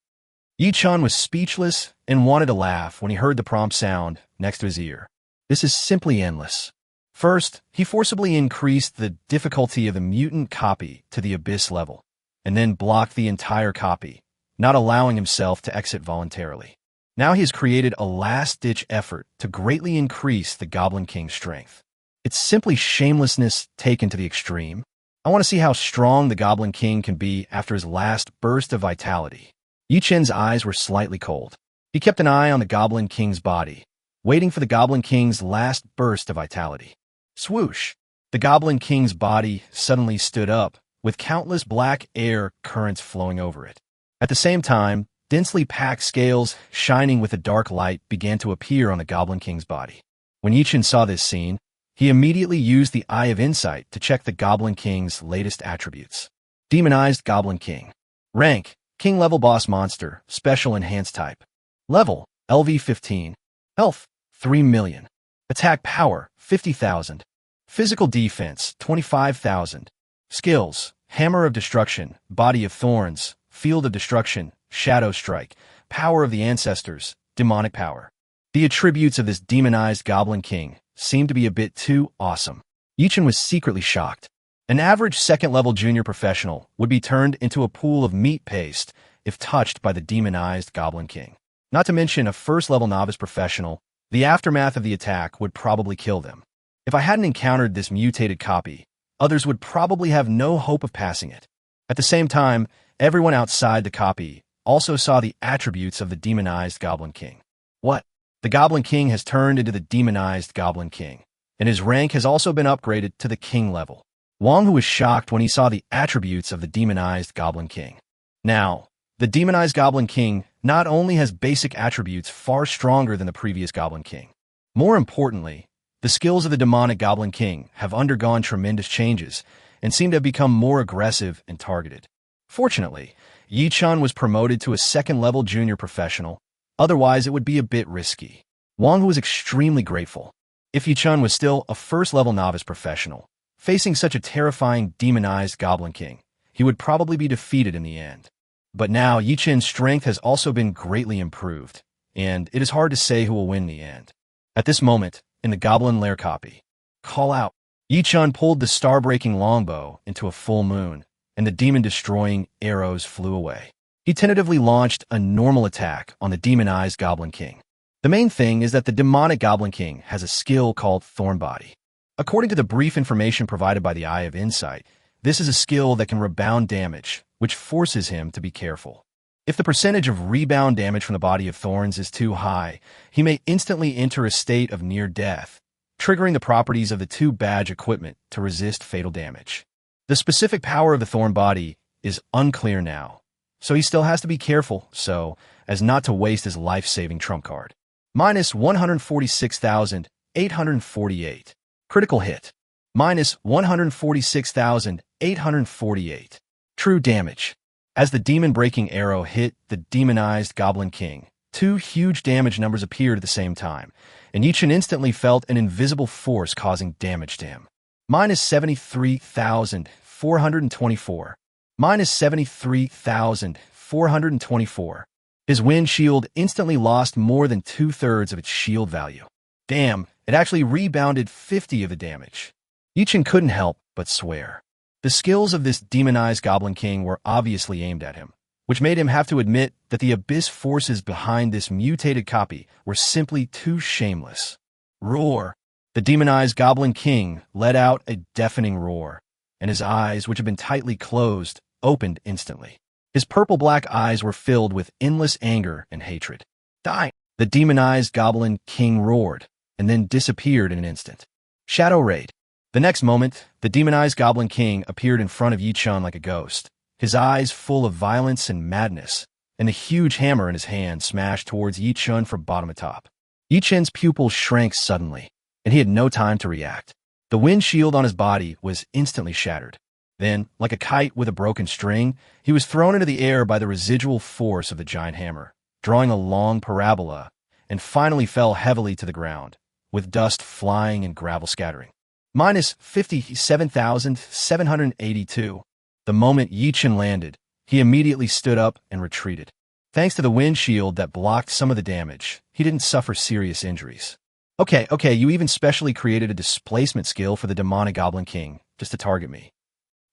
Yi Chun was speechless and wanted to laugh when he heard the prompt sound next to his ear. This is simply endless. First, he forcibly increased the difficulty of the mutant copy to the abyss level, and then blocked the entire copy, not allowing himself to exit voluntarily. Now he has created a last-ditch effort to greatly increase the Goblin King's strength. It's simply shamelessness taken to the extreme. I want to see how strong the Goblin King can be after his last burst of vitality. Yi Chun's eyes were slightly cold. He kept an eye on the Goblin King's body, waiting for the Goblin King's last burst of vitality. Swoosh! The Goblin King's body suddenly stood up, with countless black air currents flowing over it. At the same time, densely packed scales shining with a dark light began to appear on the Goblin King's body. When Yi Chun saw this scene, he immediately used the Eye of Insight to check the Goblin King's latest attributes. Demonized Goblin King. Rank: King level boss monster, special enhanced type. Level: LV 15. Health: 3 million. Attack power: 50,000. Physical defense: 25,000. Skills: Hammer of Destruction, Body of Thorns, Field of Destruction, Shadow Strike, Power of the Ancestors, Demonic Power. The attributes of this demonized Goblin King seemed to be a bit too awesome. Yi Chun was secretly shocked. An average 2nd-level junior professional would be turned into a pool of meat paste if touched by the demonized Goblin King. Not to mention a 1st-level novice professional, the aftermath of the attack would probably kill them. If I hadn't encountered this mutated copy, others would probably have no hope of passing it. At the same time, everyone outside the copy also saw the attributes of the demonized Goblin King. What? The Goblin King has turned into the demonized Goblin King, and his rank has also been upgraded to the King level. Wang Hu was shocked when he saw the attributes of the demonized Goblin King. Now, the demonized Goblin King not only has basic attributes far stronger than the previous Goblin King. More importantly, the skills of the demonic Goblin King have undergone tremendous changes and seem to have become more aggressive and targeted. Fortunately, Yi Chun was promoted to a 2nd-level junior professional. Otherwise, it would be a bit risky. Wang Hu was extremely grateful. If Yi Chun was still a 1st-level novice professional, facing such a terrifying demonized Goblin King, he would probably be defeated in the end. But now Yi Chun's strength has also been greatly improved, and it is hard to say who will win in the end. At this moment, in the Goblin Lair copy, call out. Yi Chun pulled the star-breaking longbow into a full moon, and the demon-destroying arrows flew away. He tentatively launched a normal attack on the demonized Goblin King. The main thing is that the demonic Goblin King has a skill called Thorn Body. According to the brief information provided by the Eye of Insight, This is a skill that can rebound damage, which forces him to be careful. If the percentage of rebound damage from the body of thorns is too high, he may instantly enter a state of near death, triggering the properties of the 2 badge equipment to resist fatal damage. The specific power of the thorn body is unclear now, so he still has to be careful so as not to waste his life-saving trump card. Minus 146,848. Critical hit. Minus 146,848. True damage. As the demon-breaking arrow hit the demonized Goblin King, 2 huge damage numbers appeared at the same time, and Yichin instantly felt an invisible force causing damage to him. Minus 73,424. Minus 73,424. His wind shield instantly lost more than 2/3 of its shield value. Damn, it actually rebounded 50 of the damage. Yichin couldn't help but swear. The skills of this demonized Goblin King were obviously aimed at him, which made him have to admit that the abyss forces behind this mutated copy were simply too shameless. Roar! The demonized Goblin King let out a deafening roar, and his eyes, which had been tightly closed, opened instantly. His purple-black eyes were filled with endless anger and hatred. Die! The demonized Goblin King roared, and then disappeared in an instant. Shadow Raid. The next moment, the demonized Goblin King appeared in front of Yichin like a ghost, his eyes full of violence and madness, and a huge hammer in his hand smashed towards Yichin from bottom to top. Yichin's pupils shrank suddenly, and he had no time to react. The wind shield on his body was instantly shattered. Then, like a kite with a broken string, he was thrown into the air by the residual force of the giant hammer, drawing a long parabola, and finally fell heavily to the ground, with dust flying and gravel scattering. Minus 57,782. The moment Yichin landed, he immediately stood up and retreated. Thanks to the wind shield that blocked some of the damage, he didn't suffer serious injuries. Okay, you even specially created a displacement skill for the demonic Goblin King, just to target me.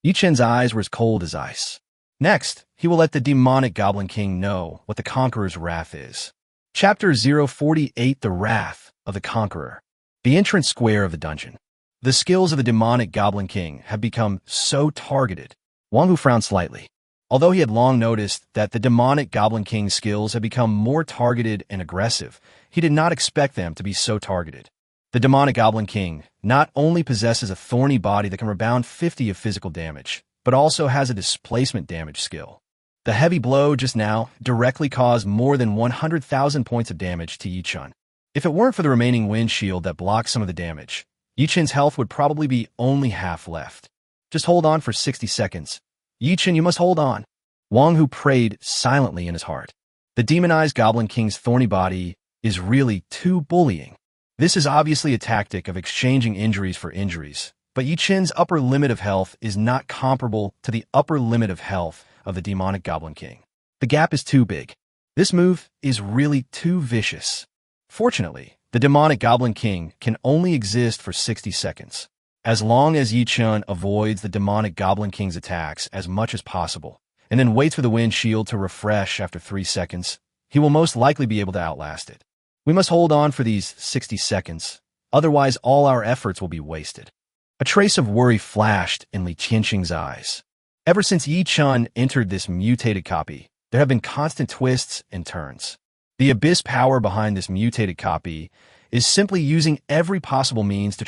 Yichin's eyes were as cold as ice. Next, he will let the demonic Goblin King know what the Conqueror's wrath is. Chapter 048, The Wrath of the Conqueror. The entrance square of the dungeon. The skills of the demonic Goblin King have become so targeted. Wang Hu frowned slightly. Although he had long noticed that the demonic Goblin King's skills had become more targeted and aggressive, he did not expect them to be so targeted. The demonic Goblin King not only possesses a thorny body that can rebound 50 of physical damage, but also has a displacement damage skill. The heavy blow just now directly caused more than 100,000 points of damage to Yichin. If it weren't for the remaining wind shield that blocked some of the damage, Yichin's health would probably be only half left. Just hold on for 60 seconds. Yichin, you must hold on. Wang Hu prayed silently in his heart. The demonized Goblin King's thorny body is really too bullying. This is obviously a tactic of exchanging injuries for injuries, but Yichin's upper limit of health is not comparable to the upper limit of health of the demonic Goblin King. The gap is too big. This move is really too vicious. Fortunately, the demonic Goblin King can only exist for 60 seconds. As long as Yichin avoids the demonic Goblin King's attacks as much as possible, and then waits for the wind shield to refresh after 3 seconds, he will most likely be able to outlast it. We must hold on for these 60 seconds, otherwise all our efforts will be wasted. A trace of worry flashed in Li Qianqing's eyes. Ever since Yichin entered this mutated copy, there have been constant twists and turns. The abyss power behind this mutated copy is simply using every possible means to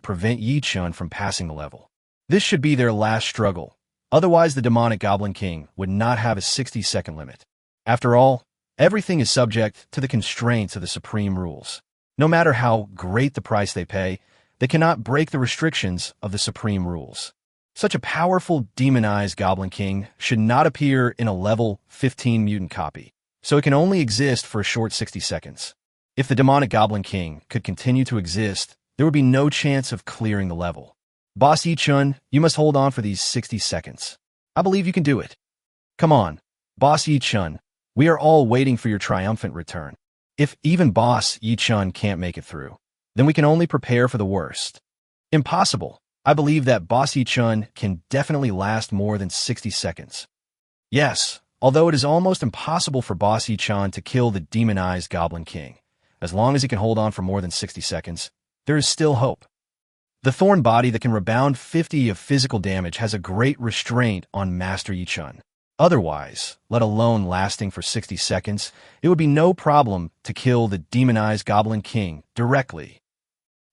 prevent Yichin from passing the level. This should be their last struggle. Otherwise, the demonic Goblin King would not have a 60-second limit. After all, everything is subject to the constraints of the supreme rules. No matter how great the price they pay, they cannot break the restrictions of the supreme rules. Such a powerful demonized Goblin King should not appear in a level 15 mutant copy, so it can only exist for a short 60 seconds. If the demonic Goblin King could continue to exist, there would be no chance of clearing the level. Boss Yichin, you must hold on for these 60 seconds. I believe you can do it. Come on, Boss Yichin, we are all waiting for your triumphant return. If even Boss Yichin can't make it through, then we can only prepare for the worst. Impossible. I believe that Boss Yichin can definitely last more than 60 seconds. Yes, although it is almost impossible for Boss Yichin to kill the demonized Goblin King, as long as he can hold on for more than 60 seconds, there is still hope. The thorn body that can rebound 50 of physical damage has a great restraint on Master Yi Chun. Otherwise, let alone lasting for 60 seconds, it would be no problem to kill the demonized Goblin King directly.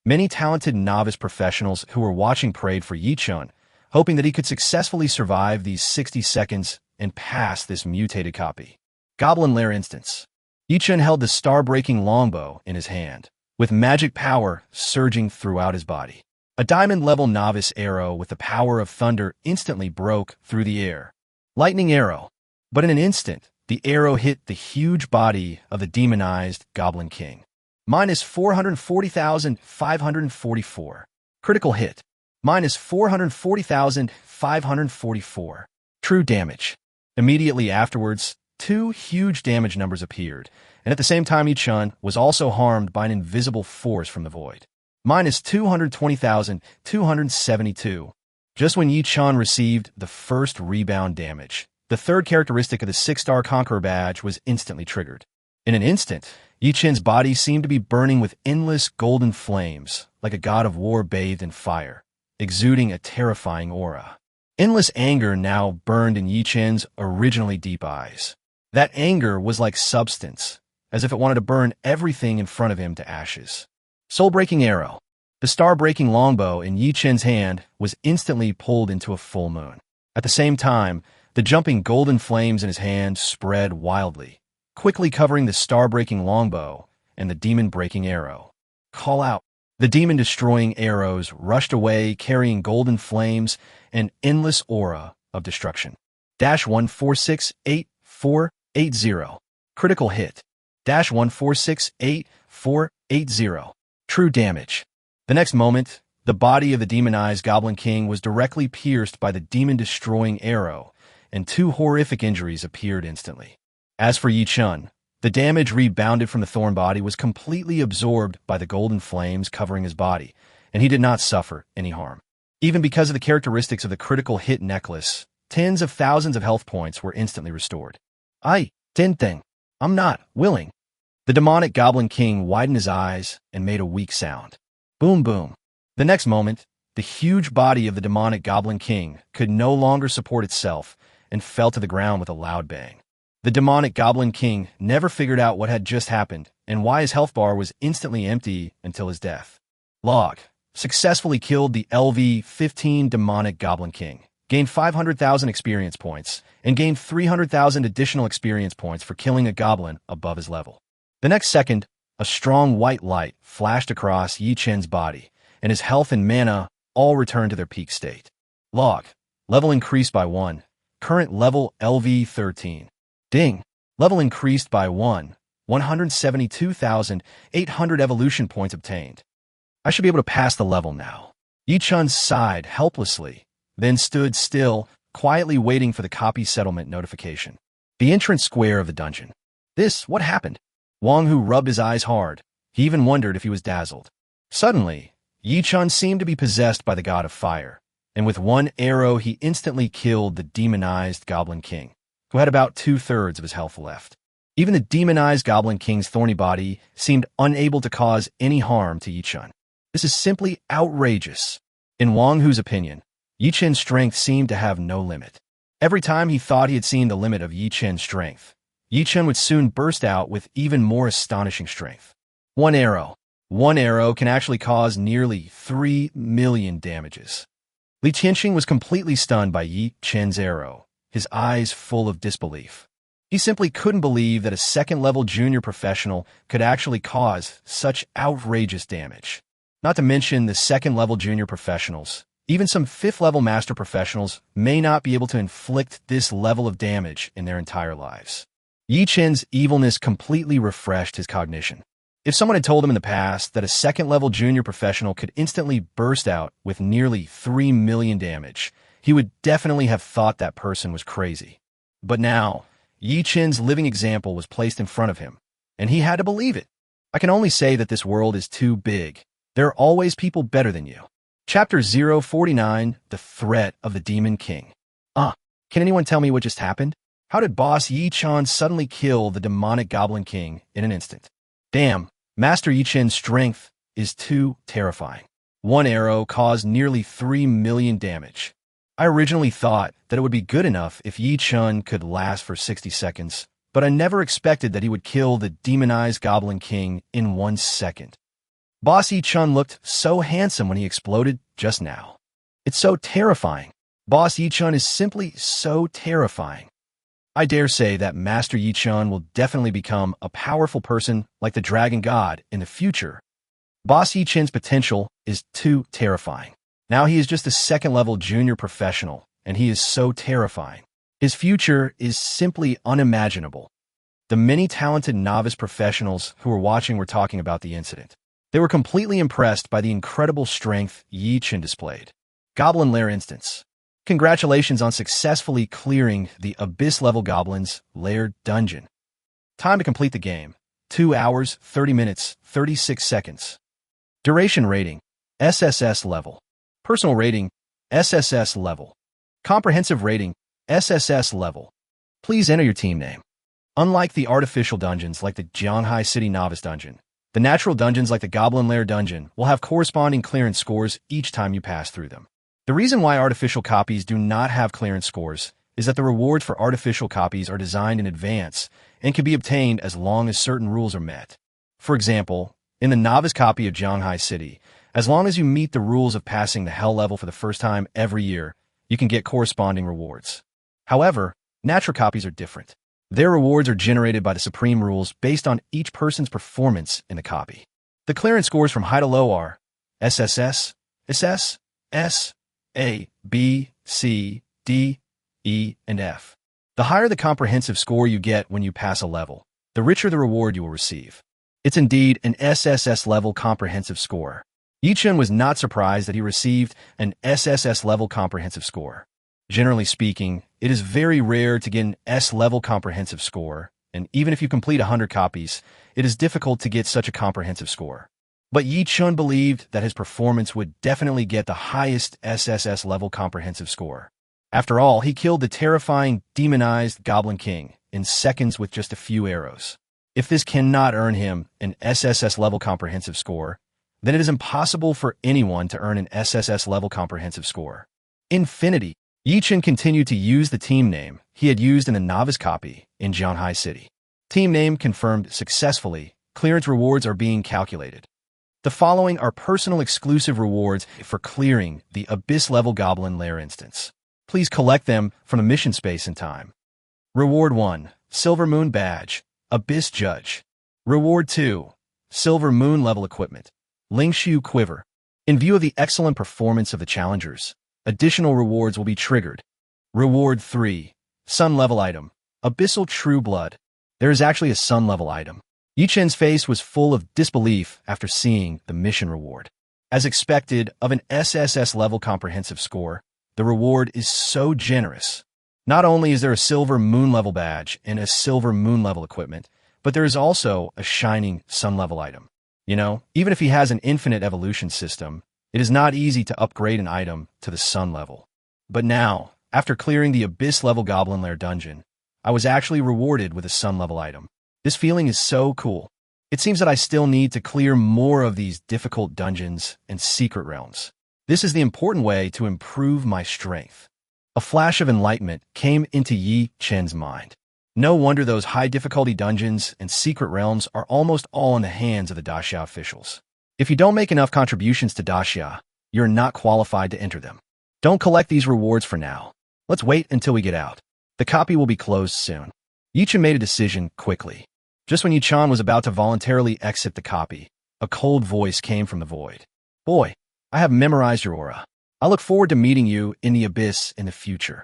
Many talented novice professionals who were watching prayed for Yi Chun, hoping that he could successfully survive these 60 seconds and pass this mutated copy. Goblin Lair Instance. Yi Chun held the star-breaking longbow in his hand, with magic power surging throughout his body. A diamond-level novice arrow with the power of thunder instantly broke through the air. Lightning arrow. But in an instant, the arrow hit the huge body of the demonized Goblin King. Minus 440,544. Critical hit. Minus 440,544. True damage. Immediately afterwards, two huge damage numbers appeared, and at the same time Yi Chun was also harmed by an invisible force from the void. Minus 220,272. Just when Yi Chun received the first rebound damage, the third characteristic of the 6-star Conqueror badge was instantly triggered. In an instant, Yi Chun's body seemed to be burning with endless golden flames, like a god of war bathed in fire, exuding a terrifying aura. Endless anger now burned in Yi Chun's originally deep eyes. That anger was like substance, as if it wanted to burn everything in front of him to ashes. Soul-breaking arrow. The star-breaking longbow in Yi Chun's hand was instantly pulled into a full moon. At the same time, the jumping golden flames in his hand spread wildly, quickly covering the star-breaking longbow and the demon-breaking arrow. Call out. The demon-destroying arrows rushed away carrying golden flames and endless aura of destruction. -1468480. Critical hit. -1468480. True damage. The next moment, the body of the demonized Goblin King was directly pierced by the demon-destroying arrow, and two horrific injuries appeared instantly. As for Yi Chun, the damage rebounded from the thorn body was completely absorbed by the golden flames covering his body, and he did not suffer any harm. Even because of the characteristics of the critical hit necklace, tens of thousands of health points were instantly restored. Ten. I'm not willing. The demonic Goblin King widened his eyes and made a weak sound. Boom, boom. The next moment, the huge body of the demonic Goblin King could no longer support itself and fell to the ground with a loud bang. The demonic Goblin King never figured out what had just happened and why his health bar was instantly empty until his death. Log. Successfully killed the LV-15 demonic Goblin King, gained 500,000 experience points, and gained 300,000 additional experience points for killing a goblin above his level. The next second, a strong white light flashed across Yi Chun's body, and his health and mana all returned to their peak state. Log. Level increased by 1. Current level LV-13. Ding. Level increased by 1. 172,800 evolution points obtained. I should be able to pass the level now. Yi Chun sighed helplessly, then stood still, quietly waiting for the copy settlement notification. The entrance square of the dungeon. What happened? Wang Hu rubbed his eyes hard. He even wondered if he was dazzled. Suddenly, Yi Chun seemed to be possessed by the god of fire, and with one arrow he instantly killed the demonized Goblin King, who had about 2/3 of his health left. Even the demonized Goblin King's thorny body seemed unable to cause any harm to Yi Chun. This is simply outrageous. In Wang Hu's opinion, Yi Chun's strength seemed to have no limit. Every time he thought he had seen the limit of Yi Chun's strength, Yi Chun would soon burst out with even more astonishing strength. One arrow can actually cause nearly 3 million damages. Li Qianxing was completely stunned by Yi Chun's arrow, his eyes full of disbelief. He simply couldn't believe that a second-level junior professional could actually cause such outrageous damage. Not to mention the second-level junior professionals. Even some 5th-level master professionals may not be able to inflict this level of damage in their entire lives. Yi Chun's evilness completely refreshed his cognition. If someone had told him in the past that a second-level junior professional could instantly burst out with nearly 3 million damage, he would definitely have thought that person was crazy. But now, Yi Chun's living example was placed in front of him, and he had to believe it. I can only say that this world is too big. There are always people better than you. Chapter 049, The Threat of the Demon King. Can anyone tell me what just happened? How did boss Yi Chun suddenly kill the demonic Goblin King in an instant? Damn, Master Yi Chun's strength is too terrifying. One arrow caused nearly 3 million damage. I originally thought that it would be good enough if Yi Chun could last for 60 seconds, but I never expected that he would kill the demonized Goblin King in 1 second. Boss Yi Chun looked so handsome when he exploded just now. It's so terrifying. Boss Yi Chun is simply so terrifying. I dare say that Master Yi Chun will definitely become a powerful person like the Dragon God in the future. Boss Yi Chun's potential is too terrifying. Now he is just a second-level junior professional, and he is so terrifying. His future is simply unimaginable. The many talented novice professionals who were watching were talking about the incident. They were completely impressed by the incredible strength Yi Chun displayed. Goblin Lair Instance. Congratulations on successfully clearing the Abyss-level Goblin's Lair dungeon. Time to complete the game. 2 hours, 30 minutes, 36 seconds. Duration rating. SSS level. Personal rating. SSS level. Comprehensive rating. SSS level. Please enter your team name. Unlike the artificial dungeons like the Jianghai City Novice Dungeon, the natural dungeons like the Goblin Lair Dungeon will have corresponding clearance scores each time you pass through them. The reason why artificial copies do not have clearance scores is that the rewards for artificial copies are designed in advance and can be obtained as long as certain rules are met. For example, in the novice copy of Jianghai City, as long as you meet the rules of passing the Hell level for the first time every year, you can get corresponding rewards. However, natural copies are different. Their rewards are generated by the supreme rules based on each person's performance in the copy. The clearance scores from high to low are SSS, SS, S, A, B, C, D, E, and F. The higher the comprehensive score you get when you pass a level, the richer the reward you will receive. It's indeed an SSS-level comprehensive score. Yi Chun was not surprised that he received an SSS-level comprehensive score. Generally speaking, it is very rare to get an S-level comprehensive score, and even if you complete 100 copies, it is difficult to get such a comprehensive score. But Yi Chun believed that his performance would definitely get the highest SSS-level comprehensive score. After all, he killed the terrifying, demonized Goblin King in seconds with just a few arrows. If this cannot earn him an SSS-level comprehensive score, then it is impossible for anyone to earn an SSS-level comprehensive score. Infinity. Yi Chun continued to use the team name he had used in the novice copy in Jianghai City. Team name confirmed successfully. Clearance rewards are being calculated. The following are personal exclusive rewards for clearing the Abyss-level Goblin Lair instance. Please collect them from the mission space and time. Reward 1. Silver Moon Badge. Abyss Judge. Reward 2. Silver Moon level equipment. Lingshu Quiver. In view of the excellent performance of the challengers, additional rewards will be triggered. Reward 3. Sun level item. Abyssal True Blood. There is actually a sun level item. Yi Chun's face was full of disbelief after seeing the mission reward. As expected of an SSS level comprehensive score, the reward is so generous. Not only is there a Silver Moon level badge and a Silver Moon level equipment, but there is also a shining sun level item. You know, even if he has an infinite evolution system, it is not easy to upgrade an item to the sun level. But now, after clearing the Abyss level Goblin Lair dungeon, I was actually rewarded with a sun level item. This feeling is so cool. It seems that I still need to clear more of these difficult dungeons and secret realms. This is the important way to improve my strength. A flash of enlightenment came into Yi Chun's mind. No wonder those high-difficulty dungeons and secret realms are almost all in the hands of the Daxia officials. If you don't make enough contributions to Daxia, you're not qualified to enter them. Don't collect these rewards for now. Let's wait until we get out. The copy will be closed soon. Yi Chun made a decision quickly. Just when Yi Chun was about to voluntarily exit the copy, a cold voice came from the void. Boy, I have memorized your aura. I look forward to meeting you in the Abyss in the future.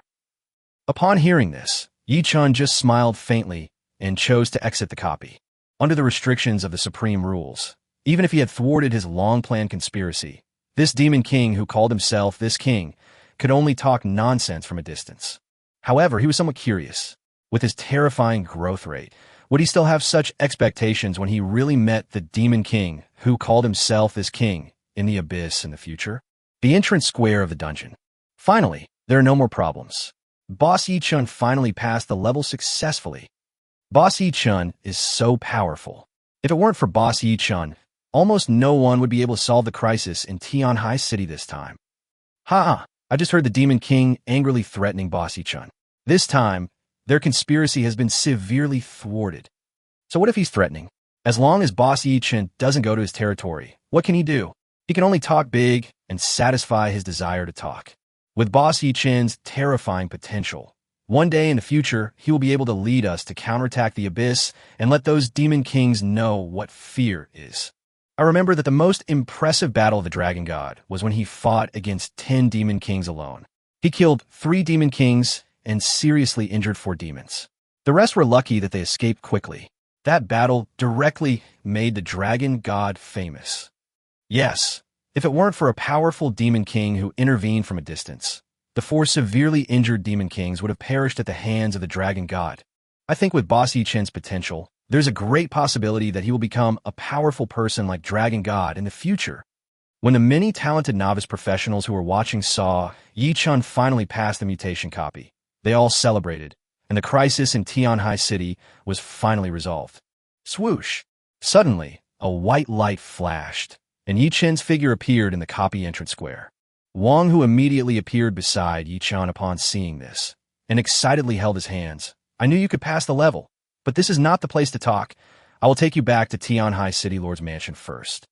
Upon hearing this, Yi Chun just smiled faintly and chose to exit the copy. Under the restrictions of the supreme rules, even if he had thwarted his long-planned conspiracy, this demon king who called himself this king could only talk nonsense from a distance. However, he was somewhat curious. With his terrifying growth rate, would he still have such expectations when he really met the demon king who called himself this king in the Abyss in the future? The entrance square of the dungeon. Finally, there are no more problems. Boss Yi Chun finally passed the level successfully. Boss Yi Chun is so powerful. If it weren't for Boss Yi Chun, almost no one would be able to solve the crisis in Tianhai City this time. Ha! I just heard the Demon King angrily threatening Boss Yichun. This time, their conspiracy has been severely thwarted. So what if he's threatening? As long as Boss Yichun doesn't go to his territory, what can he do? He can only talk big and satisfy his desire to talk. With Boss Yichun's terrifying potential, one day in the future, he will be able to lead us to counterattack the abyss and let those Demon Kings know what fear is. I remember that the most impressive battle of the Dragon God was when he fought against 10 Demon Kings alone. He killed 3 Demon Kings and seriously injured 4 demons. The rest were lucky that they escaped quickly. That battle directly made the Dragon God famous. Yes, if it weren't for a powerful Demon King who intervened from a distance, the 4 severely injured Demon Kings would have perished at the hands of the Dragon God. I think with Boss Yichun's potential, there's a great possibility that he will become a powerful person like Dragon God in the future. When the many talented novice professionals who were watching saw Yichun finally pass the mutation copy, they all celebrated, and the crisis in Tianhai City was finally resolved. Swoosh! Suddenly, a white light flashed, and Yichun's figure appeared in the copy entrance square. Wang Hu immediately appeared beside Yichun upon seeing this, and excitedly held his hands. I knew you could pass the level, but this is not the place to talk. I will take you back to Tianhai City Lord's mansion first.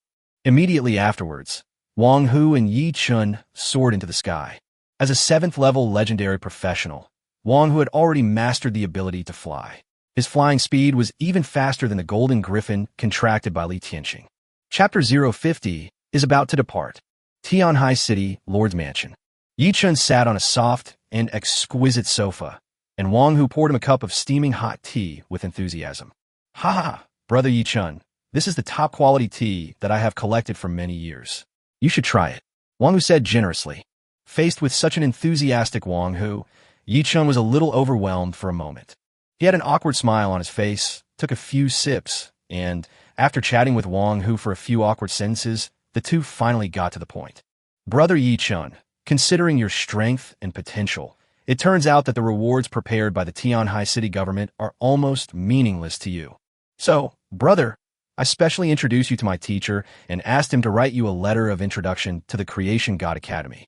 Immediately afterwards, Wang Hu and Yichun soared into the sky. As a 7th-level legendary professional, Wang Hu had already mastered the ability to fly. His flying speed was even faster than the golden griffin contracted by Li Tianxing. Chapter 050 is about to depart. Tianhai City Lord's mansion. Yichun sat on a soft and exquisite sofa, and Wang Hu poured him a cup of steaming hot tea with enthusiasm. Ha ha, brother Yichun, this is the top-quality tea that I have collected for many years. You should try it, Wang Hu said generously. Faced with such an enthusiastic Wang Hu, Yichun was a little overwhelmed for a moment. He had an awkward smile on his face, took a few sips, and, after chatting with Wang Hu for a few awkward sentences, the two finally got to the point. Brother Yichun, considering your strength and potential, it turns out that the rewards prepared by the Tianhai City government are almost meaningless to you. So, brother, I specially introduced you to my teacher and asked him to write you a letter of introduction to the Creation God Academy.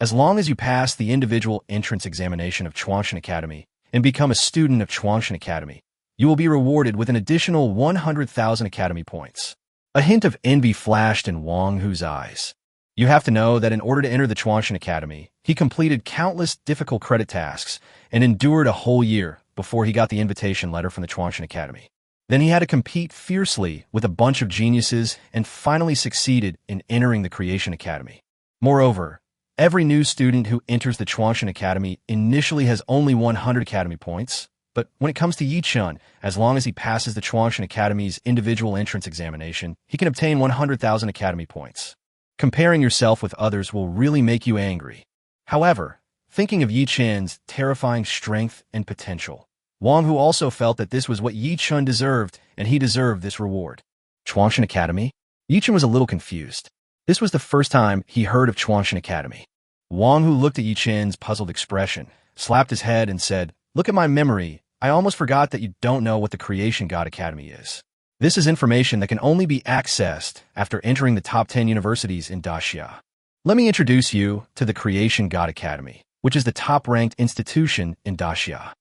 As long as you pass the individual entrance examination of Chuangshan Academy and become a student of Chuangshan Academy, you will be rewarded with an additional 100,000 Academy points. A hint of envy flashed in Wang Hu's eyes. You have to know that in order to enter the Chuangshan Academy, he completed countless difficult credit tasks and endured a whole year before he got the invitation letter from the Chuangshan Academy. Then he had to compete fiercely with a bunch of geniuses and finally succeeded in entering the Creation Academy. Moreover, every new student who enters the Chuangshan Academy initially has only 100 Academy points, but when it comes to Yichun, as long as he passes the Chuangshan Academy's individual entrance examination, he can obtain 100,000 Academy points. Comparing yourself with others will really make you angry. However, thinking of Yichun's terrifying strength and potential, Wang Hu also felt that this was what Yichun deserved, and he deserved this reward. Chuangshan Academy? Yichun was a little confused. This was the first time he heard of Chuangshan Academy. Wang Hu looked at Yichun's puzzled expression, slapped his head, and said, "Look at my memory. I almost forgot that you don't know what the Creation God Academy is. This is information that can only be accessed after entering the top 10 universities in Daxia. Let me introduce you to the Creation God Academy, which is the top-ranked institution in Daxia.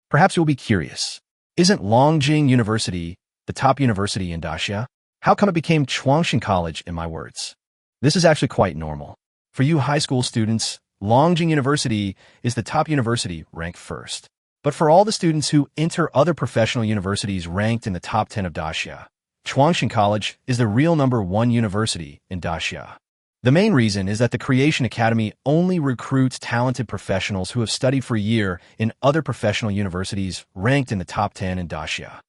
Perhaps you'll be curious. Isn't Longjing University the top university in Daxia? How come it became Chuangshan College, in my words? This is actually quite normal. For you high school students, Longjing University is the top university ranked first. But for all the students who enter other professional universities ranked in the top 10 of Daxia, Chuangshan College is the real #1 university in Daxia. The main reason is that the Creation Academy only recruits talented professionals who have studied for a year in other professional universities ranked in the top 10 in Daxia.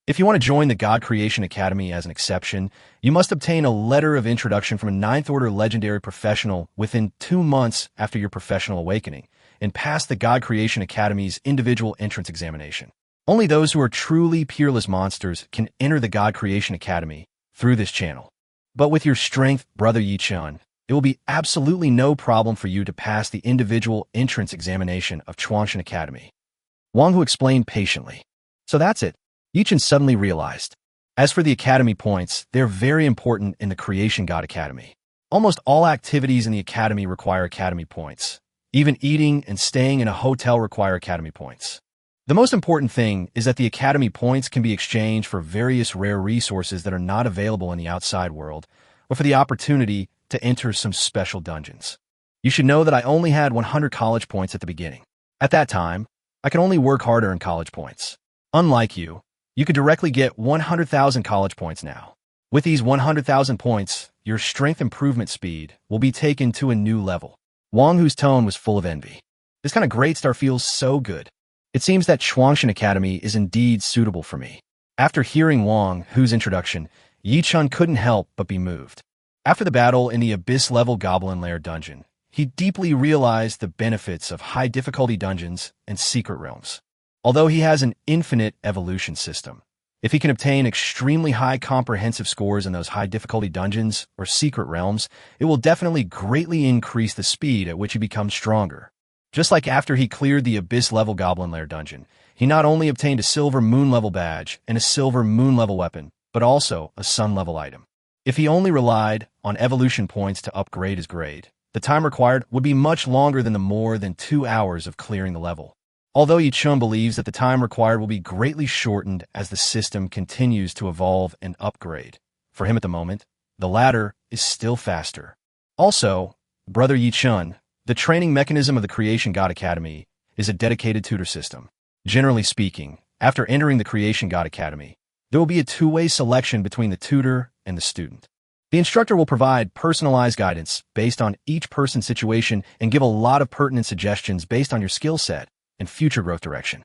If you want to join the God Creation Academy as an exception, you must obtain a letter of introduction from a 9th-order legendary professional within 2 months after your professional awakening, and pass the God Creation Academy's individual entrance examination. Only those who are truly peerless monsters can enter the God Creation Academy through this channel. But with your strength, brother Yichun, it will be absolutely no problem for you to pass the individual entrance examination of Chuangshan Academy. Wang Hu explained patiently. So that's it. Yichun suddenly realized. As for the Academy points, they're very important in the Creation God Academy. Almost all activities in the Academy require Academy points. Even eating and staying in a hotel require Academy points. The most important thing is that the Academy points can be exchanged for various rare resources that are not available in the outside world, or for the opportunity to enter some special dungeons. You should know that I only had 100 college points at the beginning. At that time, I could only work harder in college points. Unlike you could directly get 100,000 college points now. With these 100,000 points, your strength improvement speed will be taken to a new level. Wang Hu's tone was full of envy. This kind of great start feels so good. It seems that Shuangshan Academy is indeed suitable for me. After hearing Wang Hu's introduction, Yi Chun couldn't help but be moved. After the battle in the Abyss-level Goblin Lair dungeon, he deeply realized the benefits of high-difficulty dungeons and secret realms. Although he has an infinite evolution system, if he can obtain extremely high comprehensive scores in those high-difficulty dungeons or secret realms, it will definitely greatly increase the speed at which he becomes stronger. Just like after he cleared the Abyss-level Goblin Lair dungeon, he not only obtained a Silver Moon-level badge and a Silver Moon-level weapon, but also a Sun-level item. If he only relied on evolution points to upgrade his grade, the time required would be much longer than the more than 2 hours of clearing the level. Although Yi Chun believes that the time required will be greatly shortened as the system continues to evolve and upgrade, for him at the moment, the latter is still faster. Also, Brother Yi Chun, the training mechanism of the Creation God Academy is a dedicated tutor system. Generally speaking, after entering the Creation God Academy, there will be a two-way selection between the tutor and the student. The instructor will provide personalized guidance based on each person's situation and give a lot of pertinent suggestions based on your skill set and future growth direction.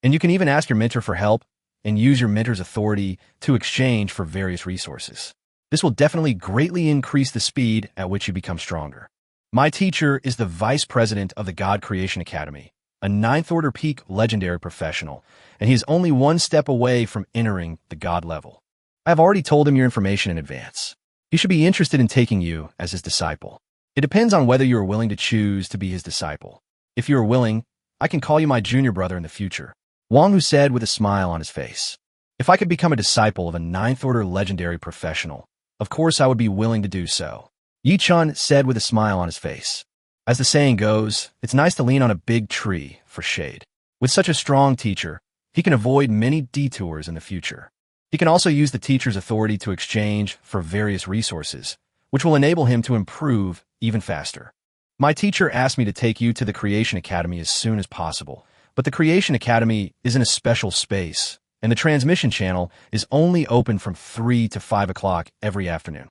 And you can even ask your mentor for help and use your mentor's authority to exchange for various resources. This will definitely greatly increase the speed at which you become stronger. My teacher is the vice president of the God Creation Academy, a 9th Order Peak legendary professional, and he is only one step away from entering the God level. I have already told him your information in advance. He should be interested in taking you as his disciple. It depends on whether you are willing to choose to be his disciple. If you are willing, I can call you my junior brother in the future. Wang Hu said with a smile on his face. If I could become a disciple of a 9th Order legendary professional, of course I would be willing to do so. Yi Chun said with a smile on his face. As the saying goes, it's nice to lean on a big tree for shade. With such a strong teacher, he can avoid many detours in the future. He can also use the teacher's authority to exchange for various resources, which will enable him to improve even faster. My teacher asked me to take you to the Creation Academy as soon as possible, but the Creation Academy is in a special space, and the transmission channel is only open from 3 to 5 o'clock every afternoon.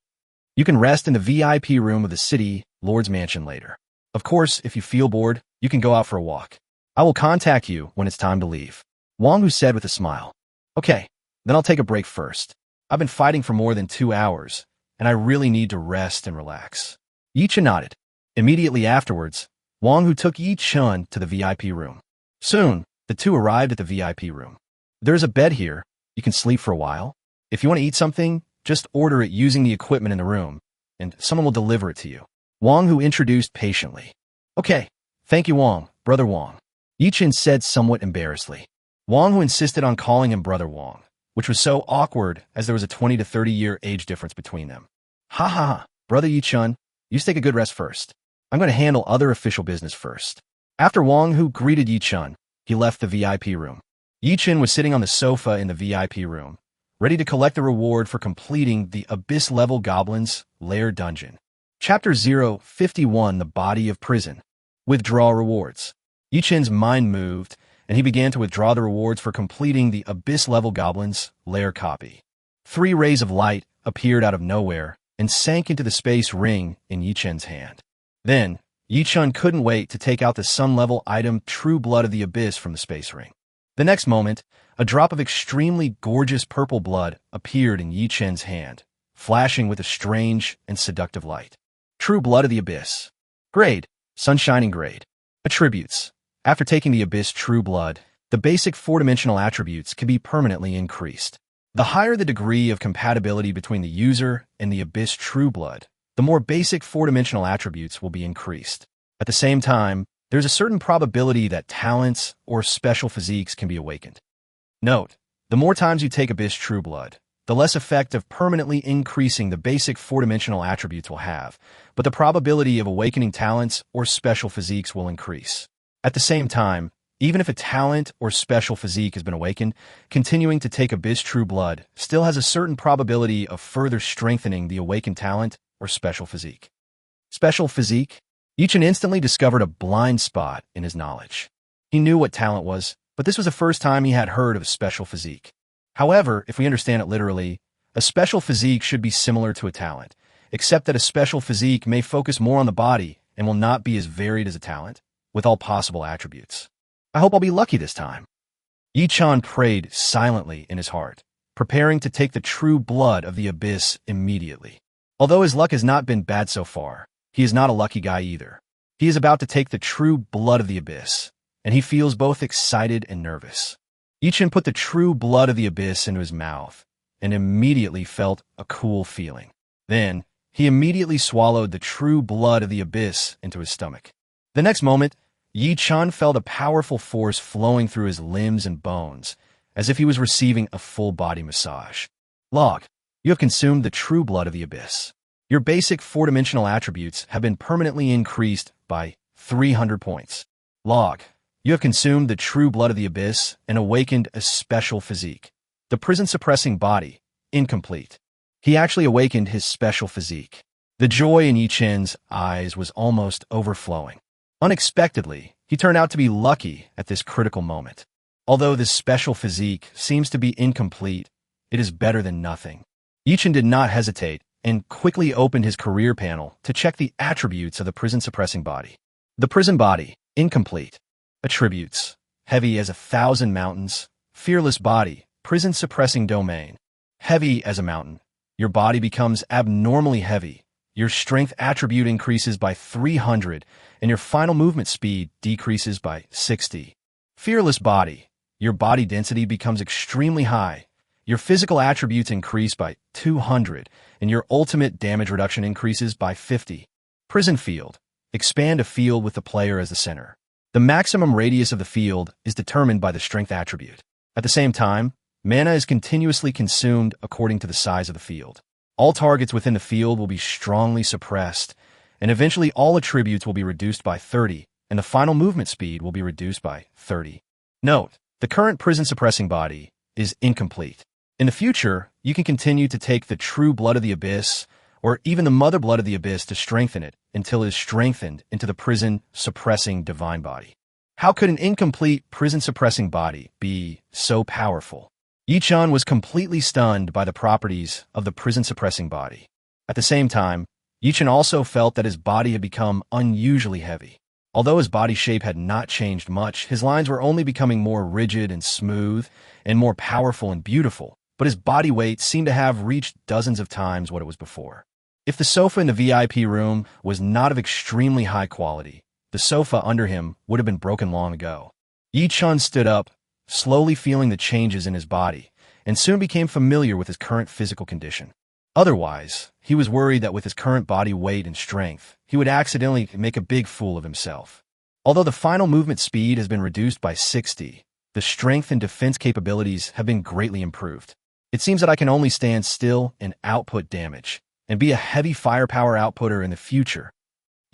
You can rest in the VIP room of the City Lord's Mansion later. Of course, if you feel bored, you can go out for a walk. I will contact you when it's time to leave. Wang Hu said with a smile. Okay, then I'll take a break first. I've been fighting for more than 2 hours, and I really need to rest and relax. Yi Chun nodded. Immediately afterwards, Wang Hu took Yi Chun to the VIP room. Soon, the two arrived at the VIP room. There's a bed here. You can sleep for a while. If you want to eat something, just order it using the equipment in the room, and someone will deliver it to you. Wang Hu introduced patiently. Okay, thank you, Wang, Brother Wang. Yi Chun said somewhat embarrassedly. Wang Hu insisted on calling him Brother Wang, which was so awkward as there was a 20 to 30-year age difference between them. Ha ha ha, Brother Yi Chun, you take a good rest first. I'm going to handle other official business first. After Wang Hu greeted Yi Chun, he left the VIP room. Yi Chun was sitting on the sofa in the VIP room, ready to collect the reward for completing the Abyss-level Goblin's Lair dungeon. Chapter 051, The Body of Prison. Withdraw rewards. Yi Chun's mind moved, and he began to withdraw the rewards for completing the Abyss-level Goblin's Lair copy. 3 rays of light appeared out of nowhere and sank into the space ring in Yi Chun's hand. Then, Yi Chun couldn't wait to take out the sun-level item True Blood of the Abyss from the space ring. The next moment, a drop of extremely gorgeous purple blood appeared in Yi Chun's hand, flashing with a strange and seductive light. True Blood of the Abyss. Grade, Sunshining Grade. Attributes. After taking the Abyss True Blood, the basic 4-dimensional attributes can be permanently increased. The higher the degree of compatibility between the user and the Abyss True Blood, the more basic 4-dimensional attributes will be increased. At the same time, there's a certain probability that talents or special physiques can be awakened. Note, the more times you take Abyss True Blood, the less effect of permanently increasing the basic four-dimensional attributes will have, but the probability of awakening talents or special physiques will increase. At the same time, even if a talent or special physique has been awakened, continuing to take Abyss True Blood still has a certain probability of further strengthening the awakened talent or special physique. Special physique? Yichen instantly discovered a blind spot in his knowledge. He knew what talent was, but this was the first time he had heard of a special physique. However, if we understand it literally, a special physique should be similar to a talent, except that a special physique may focus more on the body and will not be as varied as a talent, with all possible attributes. I hope I'll be lucky this time. Yichen prayed silently in his heart, preparing to take the true blood of the abyss immediately. Although his luck has not been bad so far, he is not a lucky guy either. He is about to take the true blood of the abyss, and he feels both excited and nervous. Yichen put the true blood of the abyss into his mouth, and immediately felt a cool feeling. Then, he immediately swallowed the true blood of the abyss into his stomach. The next moment, Yichen felt a powerful force flowing through his limbs and bones, as if he was receiving a full-body massage. Log, you have consumed the true blood of the abyss. Your basic four-dimensional attributes have been permanently increased by 300 points. Log, you have consumed the true blood of the abyss and awakened a special physique. The prison-suppressing body, incomplete. He actually awakened his special physique. The joy in Yichen's eyes was almost overflowing. Unexpectedly, he turned out to be lucky at this critical moment. Although this special physique seems to be incomplete, it is better than nothing. Yichen did not hesitate and quickly opened his career panel to check the attributes of the prison-suppressing body. The prison body, incomplete. Attributes, heavy as 1,000 mountains. Fearless body, prison-suppressing domain. Heavy as a mountain. Your body becomes abnormally heavy. Your strength attribute increases by 300, and your final movement speed decreases by 60. Fearless body. Your body density becomes extremely high. Your physical attributes increase by 200, and your ultimate damage reduction increases by 50. Prison field. Expand a field with the player as the center. The maximum radius of the field is determined by the strength attribute. At the same time, mana is continuously consumed according to the size of the field. All targets within the field will be strongly suppressed, and eventually all attributes will be reduced by 30, and the final movement speed will be reduced by 30. Note, the current prison-suppressing body is incomplete. In the future, you can continue to take the true blood of the abyss, or even the mother blood of the abyss to strengthen it until it is strengthened into the prison-suppressing divine body. How could an incomplete prison-suppressing body be so powerful? Yichen was completely stunned by the properties of the prison-suppressing body. At the same time, Yichen also felt that his body had become unusually heavy. Although his body shape had not changed much, his lines were only becoming more rigid and smooth and more powerful and beautiful, but his body weight seemed to have reached dozens of times what it was before. If the sofa in the VIP room was not of extremely high quality, the sofa under him would have been broken long ago. Yichen stood up, slowly feeling the changes in his body, and soon became familiar with his current physical condition. Otherwise, he was worried that with his current body weight and strength, he would accidentally make a big fool of himself. Although the final movement speed has been reduced by 60, the strength and defense capabilities have been greatly improved. It seems that I can only stand still and output damage, and be a heavy firepower outputter in the future.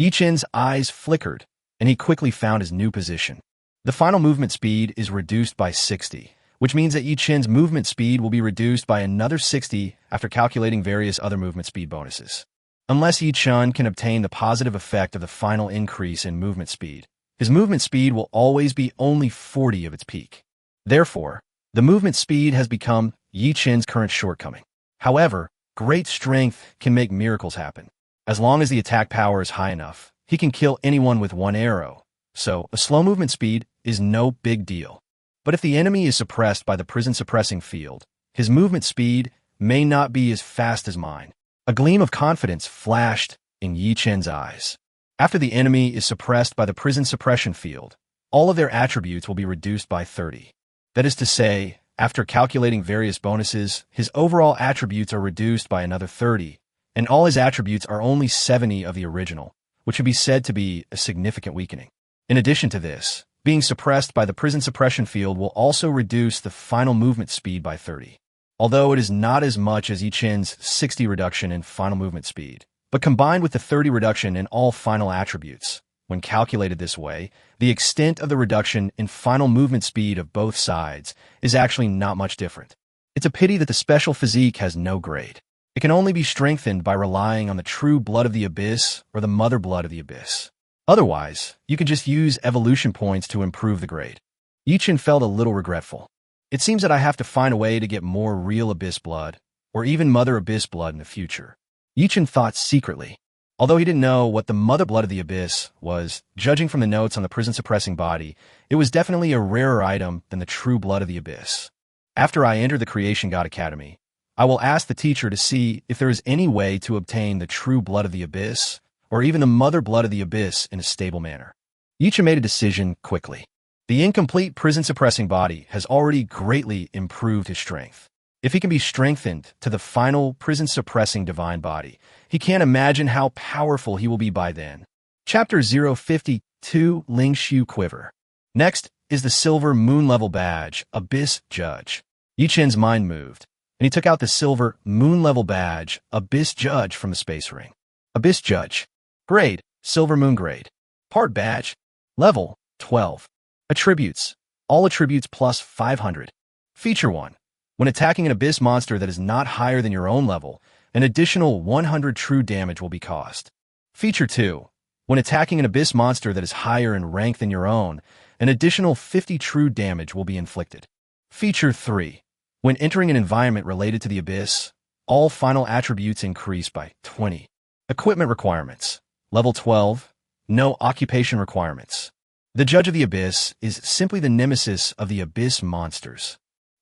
Yichen's eyes flickered, and he quickly found his new position. The final movement speed is reduced by 60, which means that Yichen's movement speed will be reduced by another 60 after calculating various other movement speed bonuses. Unless Yichen can obtain the positive effect of the final increase in movement speed, his movement speed will always be only 40 of its peak. Therefore, the movement speed has become Yichen's current shortcoming. However, great strength can make miracles happen. As long as the attack power is high enough, he can kill anyone with one arrow, so a slow movement speed is no big deal. But if the enemy is suppressed by the prison-suppressing field, his movement speed may not be as fast as mine. A gleam of confidence flashed in Yichen's eyes. After the enemy is suppressed by the prison suppression field, all of their attributes will be reduced by 30. That is to say, after calculating various bonuses, his overall attributes are reduced by another 30, and all his attributes are only 70 of the original, which would be said to be a significant weakening. In addition to this, being suppressed by the prison suppression field will also reduce the final movement speed by 30. although it is not as much as Yichen's 60 reduction in final movement speed. But combined with the 30 reduction in all final attributes, when calculated this way, the extent of the reduction in final movement speed of both sides is actually not much different. It's a pity that the special physique has no grade. It can only be strengthened by relying on the true blood of the abyss or the mother blood of the abyss. Otherwise, you could just use evolution points to improve the grade. Yichen felt a little regretful. It seems that I have to find a way to get more real abyss blood, or even mother abyss blood in the future. Yichen thought secretly. Although he didn't know what the mother blood of the abyss was, judging from the notes on the prison-suppressing body, it was definitely a rarer item than the true blood of the abyss. After I enter the Creation God Academy, I will ask the teacher to see if there is any way to obtain the true blood of the abyss, or even the mother blood of the abyss in a stable manner. Yichen made a decision quickly. The incomplete prison-suppressing body has already greatly improved his strength. If he can be strengthened to the final prison-suppressing divine body, he can't imagine how powerful he will be by then. Chapter 052, Lingshu Quiver. Next is the silver moon-level badge, Abyss Judge. Yichen's mind moved, and he took out the silver moon-level badge, Abyss Judge, from the space ring. Abyss Judge. Grade, Silver Moon Grade. Part Badge. Level, 12. Attributes. All attributes plus 500. Feature 1. When attacking an abyss monster that is not higher than your own level, an additional 100 true damage will be caused. Feature 2. When attacking an abyss monster that is higher in rank than your own, an additional 50 true damage will be inflicted. Feature 3. When entering an environment related to the abyss, all final attributes increase by 20. Equipment requirements. Level 12. No occupation requirements. The Judge of the Abyss is simply the nemesis of the abyss monsters.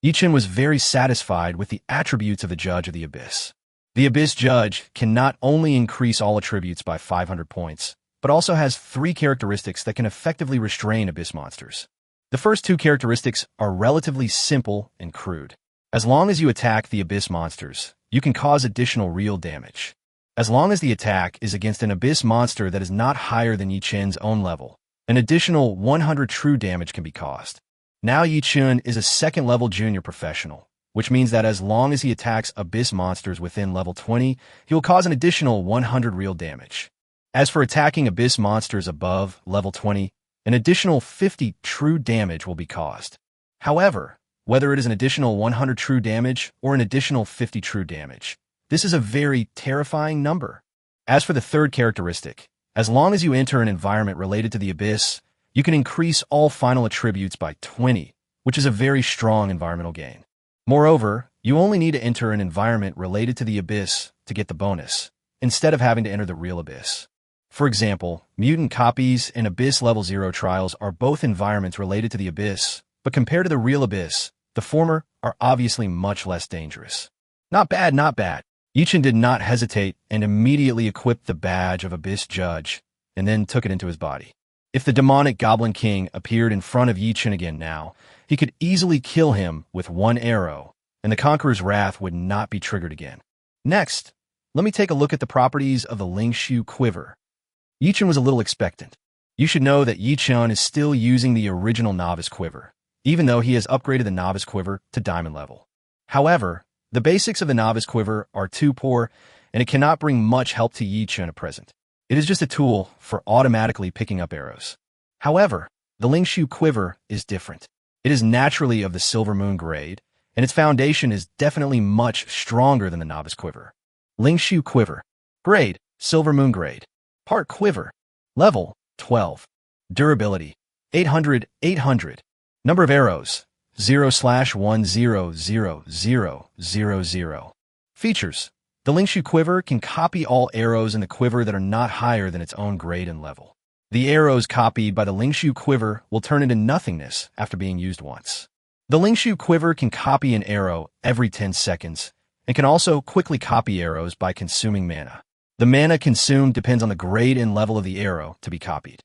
Yichen was very satisfied with the attributes of the Judge of the Abyss. The Abyss Judge can not only increase all attributes by 500 points, but also has 3 characteristics that can effectively restrain abyss monsters. The first 2 characteristics are relatively simple and crude. As long as you attack the abyss monsters, you can cause additional real damage. As long as the attack is against an abyss monster that is not higher than Yichen's own level, an additional 100 true damage can be caused. Now Yichen is a second-level junior professional, which means that as long as he attacks abyss monsters within level 20, he will cause an additional 100 real damage. As for attacking abyss monsters above level 20, an additional 50 true damage will be caused. However, whether it is an additional 100 true damage or an additional 50 true damage, this is a very terrifying number. As for the third characteristic, as long as you enter an environment related to the abyss, you can increase all final attributes by 20, which is a very strong environmental gain. Moreover, you only need to enter an environment related to the abyss to get the bonus, instead of having to enter the real abyss. For example, mutant copies and Abyss Level 0 trials are both environments related to the abyss, but compared to the real abyss, the former are obviously much less dangerous. Not bad, not bad. Yichen did not hesitate and immediately equipped the badge of Abyss Judge, and then took it into his body. If the demonic Goblin King appeared in front of Yichen again now, he could easily kill him with one arrow, and the Conqueror's Wrath would not be triggered again. Next, let me take a look at the properties of the Lingshu Quiver. Yichen was a little expectant. You should know that Yichen is still using the original Novice Quiver, even though he has upgraded the Novice Quiver to Diamond level. However, the basics of the Novice Quiver are too poor, and it cannot bring much help to Yichen at present. It is just a tool for automatically picking up arrows. However, the Lingshu Quiver is different. It is naturally of the Silver Moon grade, and its foundation is definitely much stronger than the Novice Quiver. Lingshu Quiver. Grade, Silver Moon grade. Part Quiver. Level, 12. Durability, 800, 800. Number of arrows, 0/1000000. Features. The Lingshu Quiver can copy all arrows in the quiver that are not higher than its own grade and level. The arrows copied by the Lingshu Quiver will turn into nothingness after being used once. The Lingshu Quiver can copy an arrow every 10 seconds, and can also quickly copy arrows by consuming mana. The mana consumed depends on the grade and level of the arrow to be copied.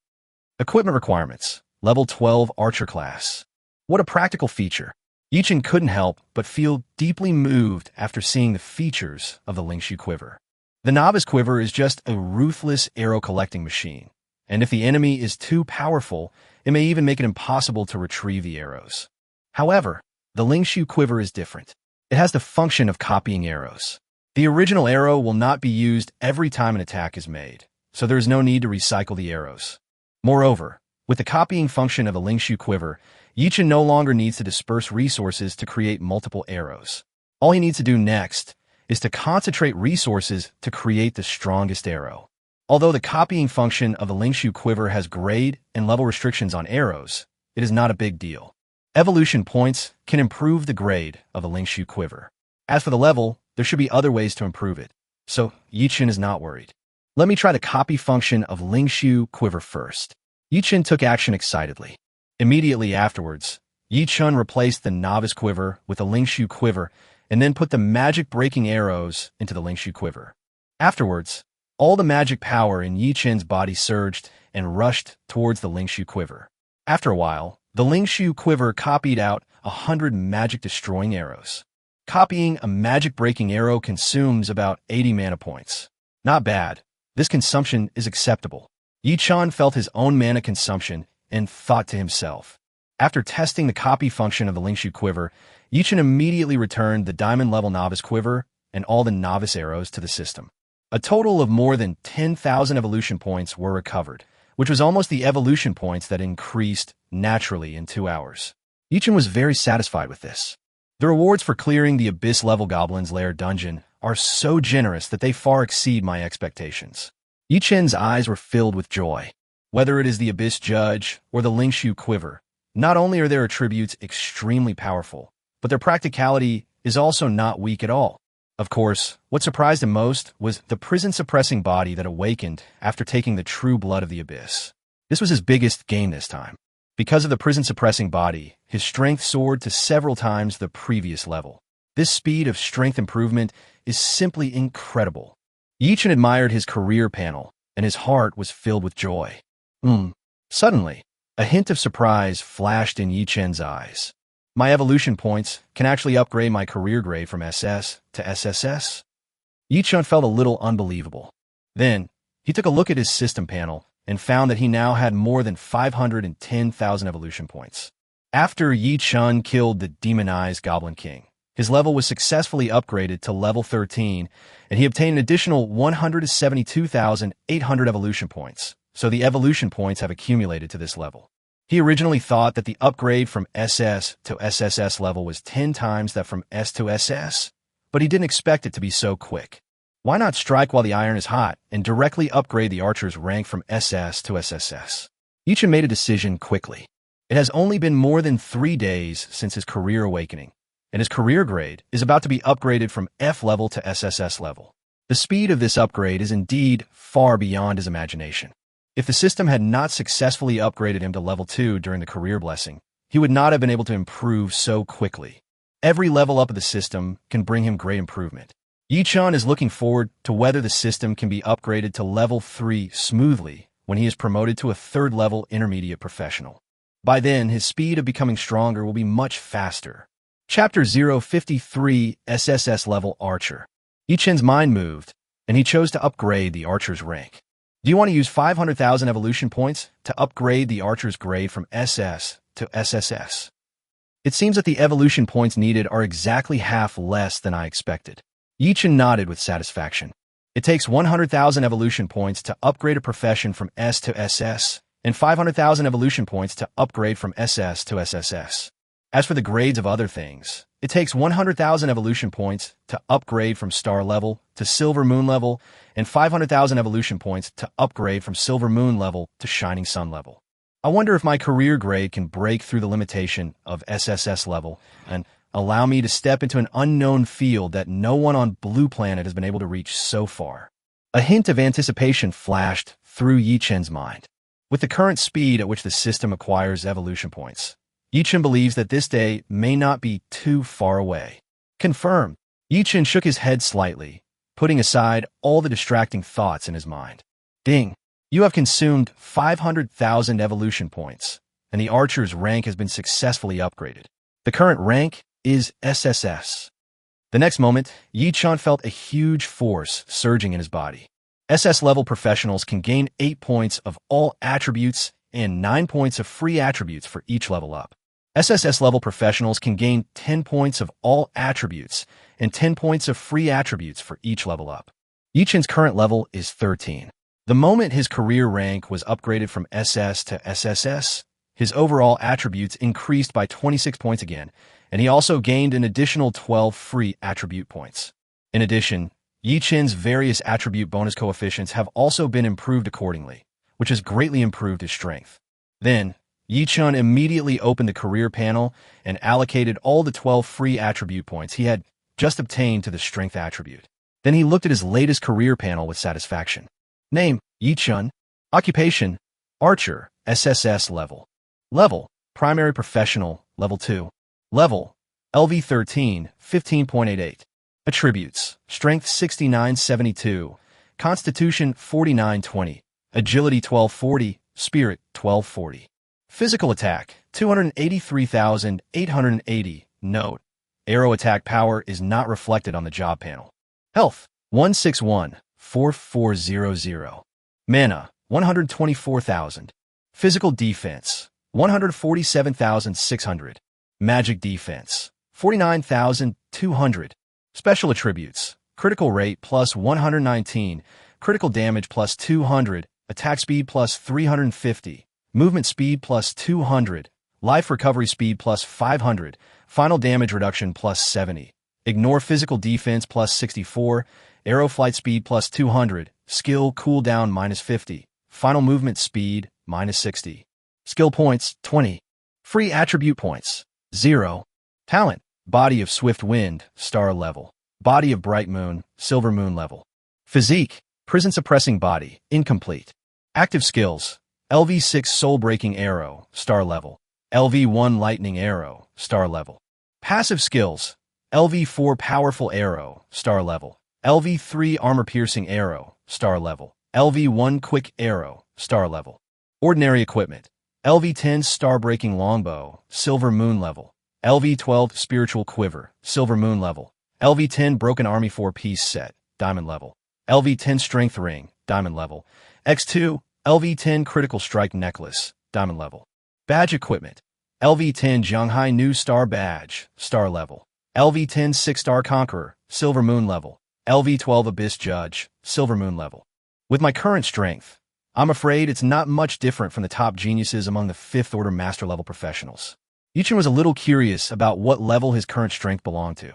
Equipment requirements. Level 12 Archer Class. What a practical feature. Yichen couldn't help but feel deeply moved after seeing the features of the Lingshu Quiver. The Novice Quiver is just a ruthless arrow-collecting machine, and if the enemy is too powerful, it may even make it impossible to retrieve the arrows. However, the Lingshu Quiver is different. It has the function of copying arrows. The original arrow will not be used every time an attack is made, so there is no need to recycle the arrows. Moreover, with the copying function of the Lingshu quiver, Yichen no longer needs to disperse resources to create multiple arrows. All he needs to do next is to concentrate resources to create the strongest arrow. Although the copying function of the Lingshu quiver has grade and level restrictions on arrows, it is not a big deal. Evolution points can improve the grade of the Lingshu quiver. As for the level, there should be other ways to improve it, so Yichen is not worried. Let me try the copy function of Lingshu quiver first. Yichen took action excitedly. Immediately afterwards, Yichen replaced the novice quiver with the Lingshu quiver and then put the magic-breaking arrows into the Lingshu quiver. Afterwards, all the magic power in Yichen's body surged and rushed towards the Lingshu quiver. After a while, the Lingshu quiver copied out 100 magic-destroying arrows. Copying a magic-breaking arrow consumes about 80 mana points. Not bad. This consumption is acceptable. Yichen felt his own mana consumption and thought to himself. After testing the copy function of the Lingshu quiver, Yichen immediately returned the diamond-level novice quiver and all the novice arrows to the system. A total of more than 10,000 evolution points were recovered, which was almost the evolution points that increased naturally in 2 hours. Yichen was very satisfied with this. The rewards for clearing the Abyss-level Goblin's Lair dungeon are so generous that they far exceed my expectations. Yichen's eyes were filled with joy. Whether it is the Abyss Judge or the Lingshu quiver, not only are their attributes extremely powerful, but their practicality is also not weak at all. Of course, what surprised him most was the prison-suppressing body that awakened after taking the true blood of the Abyss. This was his biggest gain this time. Because of the prison-suppressing body, his strength soared to several times the previous level. This speed of strength improvement is simply incredible. Yichen admired his career panel, and his heart was filled with joy. Suddenly, a hint of surprise flashed in Yichen's eyes. My evolution points can actually upgrade my career grade from SS to SSS? Yichen felt a little unbelievable. Then, he took a look at his system panel and found that he now had more than 510,000 evolution points. After Yichen killed the demonized Goblin King, his level was successfully upgraded to level 13, and he obtained an additional 172,800 evolution points, so the evolution points have accumulated to this level. He originally thought that the upgrade from SS to SSS level was 10 times that from S to SS, but he didn't expect it to be so quick. Why not strike while the iron is hot and directly upgrade the archer's rank from SS to SSS? Yichen made a decision quickly. It has only been more than 3 days since his career awakening, and his career grade is about to be upgraded from F level to SSS level. The speed of this upgrade is indeed far beyond his imagination. If the system had not successfully upgraded him to level 2 during the career blessing, he would not have been able to improve so quickly. Every level up of the system can bring him great improvement. Yichen is looking forward to whether the system can be upgraded to level 3 smoothly when he is promoted to a 3rd level intermediate professional. By then, his speed of becoming stronger will be much faster. Chapter 053 SSS level Archer. Yichen's mind moved, and he chose to upgrade the Archer's rank. Do you want to use 500,000 evolution points to upgrade the Archer's grade from SS to SSS? It seems that the evolution points needed are exactly half less than I expected. Yichen nodded with satisfaction. It takes 100,000 evolution points to upgrade a profession from S to SS, and 500,000 evolution points to upgrade from SS to SSS. As for the grades of other things, it takes 100,000 evolution points to upgrade from Star level to Silver Moon level, and 500,000 evolution points to upgrade from Silver Moon level to Shining Sun level. I wonder if my career grade can break through the limitation of SSS level and allow me to step into an unknown field that no one on Blue Planet has been able to reach so far. A hint of anticipation flashed through Yichen's mind. With the current speed at which the system acquires evolution points, Yichen believes that this day may not be too far away. Confirmed. Yichen shook his head slightly, putting aside all the distracting thoughts in his mind. Ding! You have consumed 500,000 evolution points, and the archer's rank has been successfully upgraded. The current rank is SSS. The next moment, Yichen felt a huge force surging in his body. SS-level professionals can gain 8 points of all attributes and 9 points of free attributes for each level up. SSS level professionals can gain 10 points of all attributes and 10 points of free attributes for each level up. Yichen's current level is 13. The moment his career rank was upgraded from SS to SSS, his overall attributes increased by 26 points again, and he also gained an additional 12 free attribute points. In addition, Yichen's various attribute bonus coefficients have also been improved accordingly, which has greatly improved his strength. Then, Yichen immediately opened the career panel and allocated all the 12 free attribute points he had just obtained to the strength attribute. Then he looked at his latest career panel with satisfaction. Name, Yichen. Occupation, Archer, SSS level. Level, Primary Professional, Level 2. Level, LV13, 15.88. Attributes, Strength 6972, Constitution 4920, Agility 1240, Spirit 1240. Physical attack, 283,880. Note, arrow attack power is not reflected on the job panel. Health, 161, 4400. Mana, 124,000. Physical defense, 147,600. Magic defense, 49,200. Special attributes, critical rate plus 119, critical damage plus 200, attack speed plus 350, movement speed plus 200, life recovery speed plus 500, final damage reduction plus 70, ignore physical defense plus 64, arrow flight speed plus 200, skill cooldown minus 50, final movement speed minus 60. Skill points, 20. Free attribute points, 0. Talent, Body of Swift Wind, Star level. Body of Bright Moon, Silver Moon level. Physique, Prison Suppressing Body, Incomplete. Active skills, LV6 Soul Breaking Arrow, Star level. LV1 Lightning Arrow, Star level. Passive skills, LV4 Powerful Arrow, Star level. LV3 Armor Piercing Arrow, Star level. LV1 Quick Arrow, Star level. Ordinary equipment, LV10 Star Breaking Longbow, Silver Moon level. LV12 Spiritual Quiver, Silver Moon level. LV10 Broken Army 4-piece set, Diamond level. LV10 Strength Ring, Diamond level. X2, LV10 Critical Strike Necklace, Diamond level. Badge equipment, LV10 Zhanghai New Star Badge, Star level. LV10 6-Star Conqueror, Silver Moon level. LV12 Abyss Judge, Silver Moon level. With my current strength, I'm afraid it's not much different from the top geniuses among the 5th Order Master level professionals. Yichen was a little curious about what level his current strength belonged to.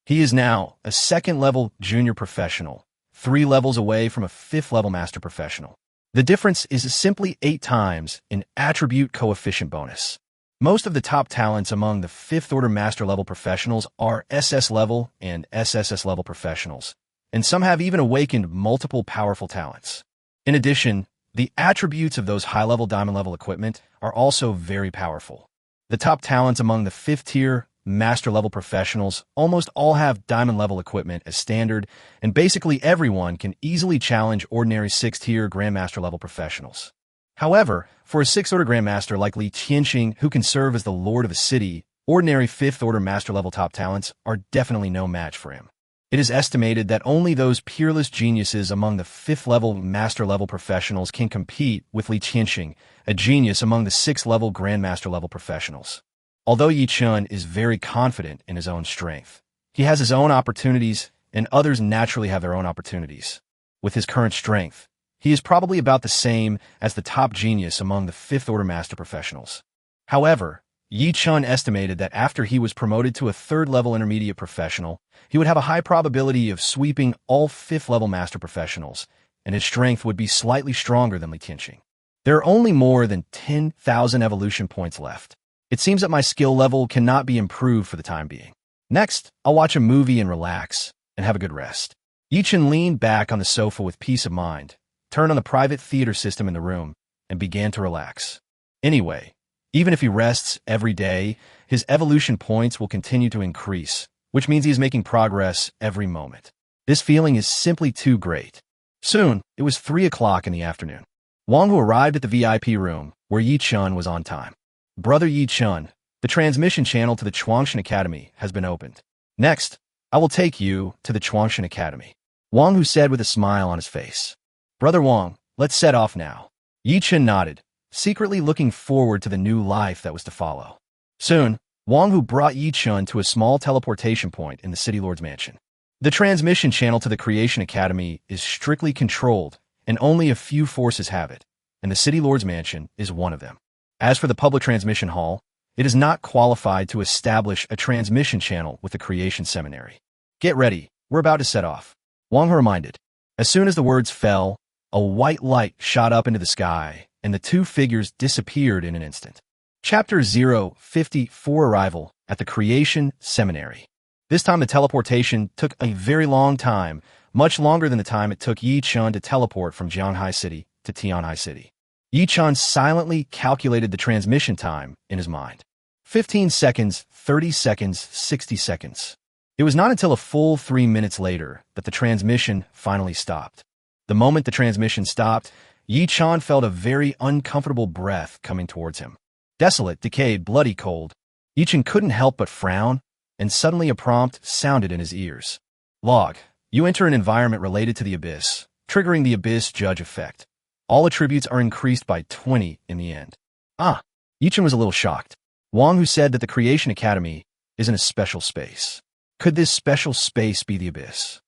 He is now a 2nd level junior professional, 3 levels away from a 5th level master professional. The difference is simply 8 times in attribute coefficient bonus. Most of the top talents among the 5th Order Master level professionals are SS level and SSS level professionals, and some have even awakened multiple powerful talents. In addition, the attributes of those high-level diamond level equipment are also very powerful. The top talents among the 5th tier Master level professionals almost all have diamond level equipment as standard, and basically everyone can easily challenge ordinary 6th tier Grandmaster level professionals. However, for a 6th Order Grandmaster like Li Qianxing, who can serve as the Lord of a city, ordinary 5th Order Master level top talents are definitely no match for him. It is estimated that only those peerless geniuses among the 5th level Master level professionals can compete with Li Qianxing, a genius among the 6th level Grandmaster level professionals. Although Yichen is very confident in his own strength, he has his own opportunities, and others naturally have their own opportunities. With his current strength, he is probably about the same as the top genius among the 5th Order Master professionals. However, Yichen estimated that after he was promoted to a 3rd level intermediate professional, he would have a high probability of sweeping all 5th level master professionals, and his strength would be slightly stronger than Li Qianxing. There are only more than 10,000 evolution points left. It seems that my skill level cannot be improved for the time being. Next, I'll watch a movie and relax, and have a good rest. Yichen leaned back on the sofa with peace of mind, turned on the private theater system in the room, and began to relax. Anyway, even if he rests every day, his evolution points will continue to increase, which means he is making progress every moment. This feeling is simply too great. Soon, it was 3 o'clock in the afternoon. Wang Hu arrived at the VIP room, where Yichen was on time. Brother Yichen, the transmission channel to the Chuangshan Academy has been opened. Next, I will take you to the Chuangshan Academy, Wang Hu said with a smile on his face. Brother Wang, let's set off now. Yichen nodded, secretly looking forward to the new life that was to follow. Soon, Wang Hu brought Yi Chun to a small teleportation point in the City Lord's mansion. The transmission channel to the Creation Academy is strictly controlled, and only a few forces have it, and the City Lord's mansion is one of them. As for the public transmission hall, it is not qualified to establish a transmission channel with the Creation Seminary. Get ready, we're about to set off. Wang Hu reminded. As soon as the words fell, a white light shot up into the sky, and the two figures disappeared in an instant. Chapter 054 Arrival at the Creation Seminary. This time the teleportation took a very long time, much longer than the time it took Yi Chun to teleport from Jianghai City to Tianhai City. Yi Chun silently calculated the transmission time in his mind. 15 seconds, 30 seconds, 60 seconds. It was not until a full 3 minutes later that the transmission finally stopped. The moment the transmission stopped, Yi Chun felt a very uncomfortable breath coming towards him. Desolate, decayed, bloody cold. Yi Chun couldn't help but frown, and suddenly a prompt sounded in his ears. Log. You enter an environment related to the abyss, triggering the abyss judge effect. All attributes are increased by 20 in the end. Yi Chun was a little shocked. Wang Hu said that the Creation Academy is in a special space. Could this special space be the abyss?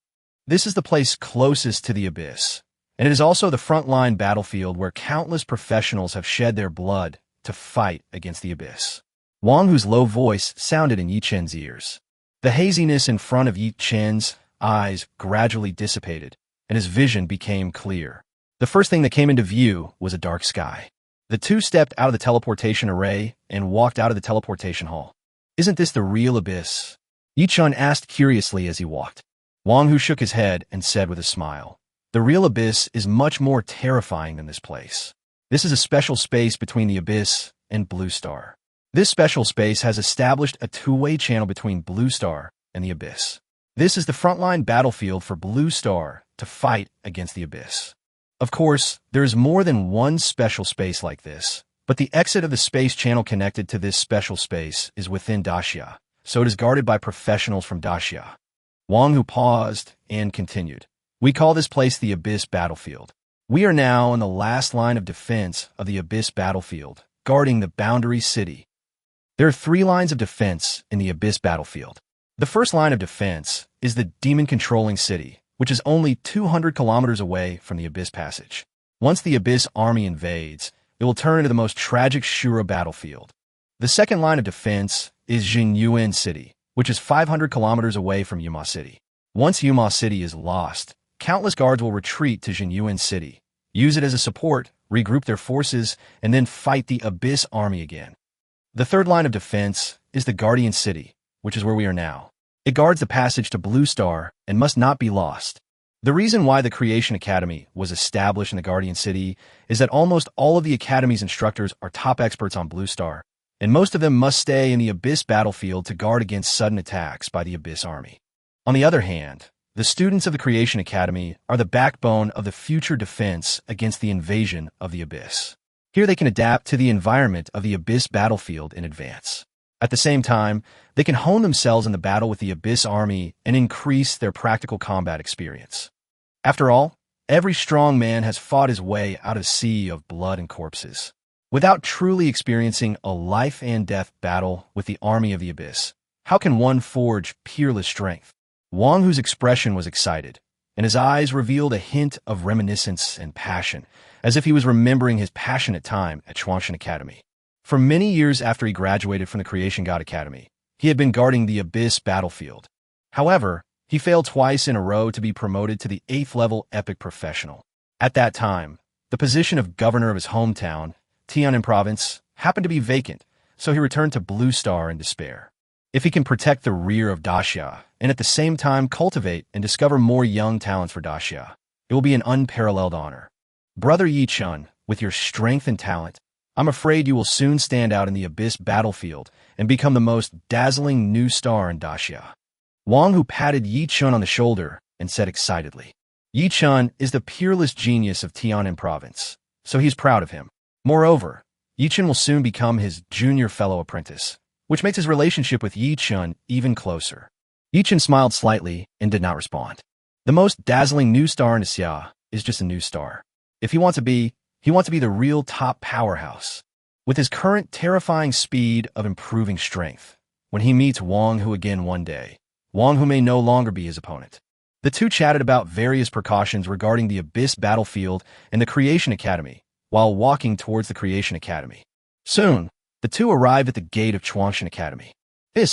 This is the place closest to the abyss, and it is also the front-line battlefield where countless professionals have shed their blood to fight against the abyss. Wang Hu's low voice sounded in Yi Chun's ears. The haziness in front of Yi Chun's eyes gradually dissipated, and his vision became clear. The first thing that came into view was a dark sky. The two stepped out of the teleportation array and walked out of the teleportation hall. Isn't this the real abyss? Yi Chun asked curiously as he walked. Wang Hu shook his head and said with a smile, the real abyss is much more terrifying than this place. This is a special space between the abyss and Blue Star. This special space has established a two-way channel between Blue Star and the abyss. This is the frontline battlefield for Blue Star to fight against the abyss. Of course, there is more than one special space like this, but the exit of the space channel connected to this special space is within Daxia, so it is guarded by professionals from Daxia. Wang Hu paused and continued. We call this place the Abyss Battlefield. We are now in the last line of defense of the Abyss Battlefield, guarding the boundary city. There are 3 lines of defense in the Abyss Battlefield. The first line of defense is the demon-controlling city, which is only 200 kilometers away from the Abyss Passage. Once the Abyss army invades, it will turn into the most tragic Shura battlefield. The second line of defense is Jinyuan City, which is 500 kilometers away from Yuma City. Once Yuma City is lost, countless guards will retreat to Jinyuan City, use it as a support, regroup their forces, and then fight the Abyss army again. The third line of defense is the Guardian City, which is where we are now. It guards the passage to Blue Star and must not be lost. The reason why the Creation Academy was established in the Guardian City is that almost all of the Academy's instructors are top experts on Blue Star, and most of them must stay in the Abyss battlefield to guard against sudden attacks by the Abyss army. On the other hand, the students of the Creation Academy are the backbone of the future defense against the invasion of the Abyss. Here they can adapt to the environment of the Abyss battlefield in advance. At the same time, they can hone themselves in the battle with the Abyss army and increase their practical combat experience. After all, every strong man has fought his way out of a sea of blood and corpses. Without truly experiencing a life-and-death battle with the army of the Abyss, how can one forge peerless strength? Wang Hu's expression was excited, and his eyes revealed a hint of reminiscence and passion, as if he was remembering his passionate time at Chuanshan Academy. For many years after he graduated from the Creation God Academy, he had been guarding the Abyss battlefield. However, he failed twice in a row to be promoted to the 8th level Epic Professional. At that time, the position of governor of his hometown, Tian'an Province, happened to be vacant, so he returned to Blue Star in despair. If he can protect the rear of Daxia, and at the same time cultivate and discover more young talents for Daxia, it will be an unparalleled honor. Brother Yi Chun, with your strength and talent, I'm afraid you will soon stand out in the Abyss battlefield and become the most dazzling new star in Daxia. Wang Hu patted Yi Chun on the shoulder and said excitedly, Yi Chun is the peerless genius of Tian'an Province, so he's proud of him. Moreover, Yi Chun will soon become his junior fellow apprentice, which makes his relationship with Yi Chun even closer. Yi Chun smiled slightly and did not respond. The most dazzling new star in Daxia is just a new star. If he wants to be the real top powerhouse. with his current terrifying speed of improving strength, when he meets Wang Hu again one day, Wang Hu may no longer be his opponent. The two chatted about various precautions regarding the Abyss battlefield and the Creation Academy, while walking towards the Creation Academy. Soon, the two arrived at the gate of Chuangshan Academy.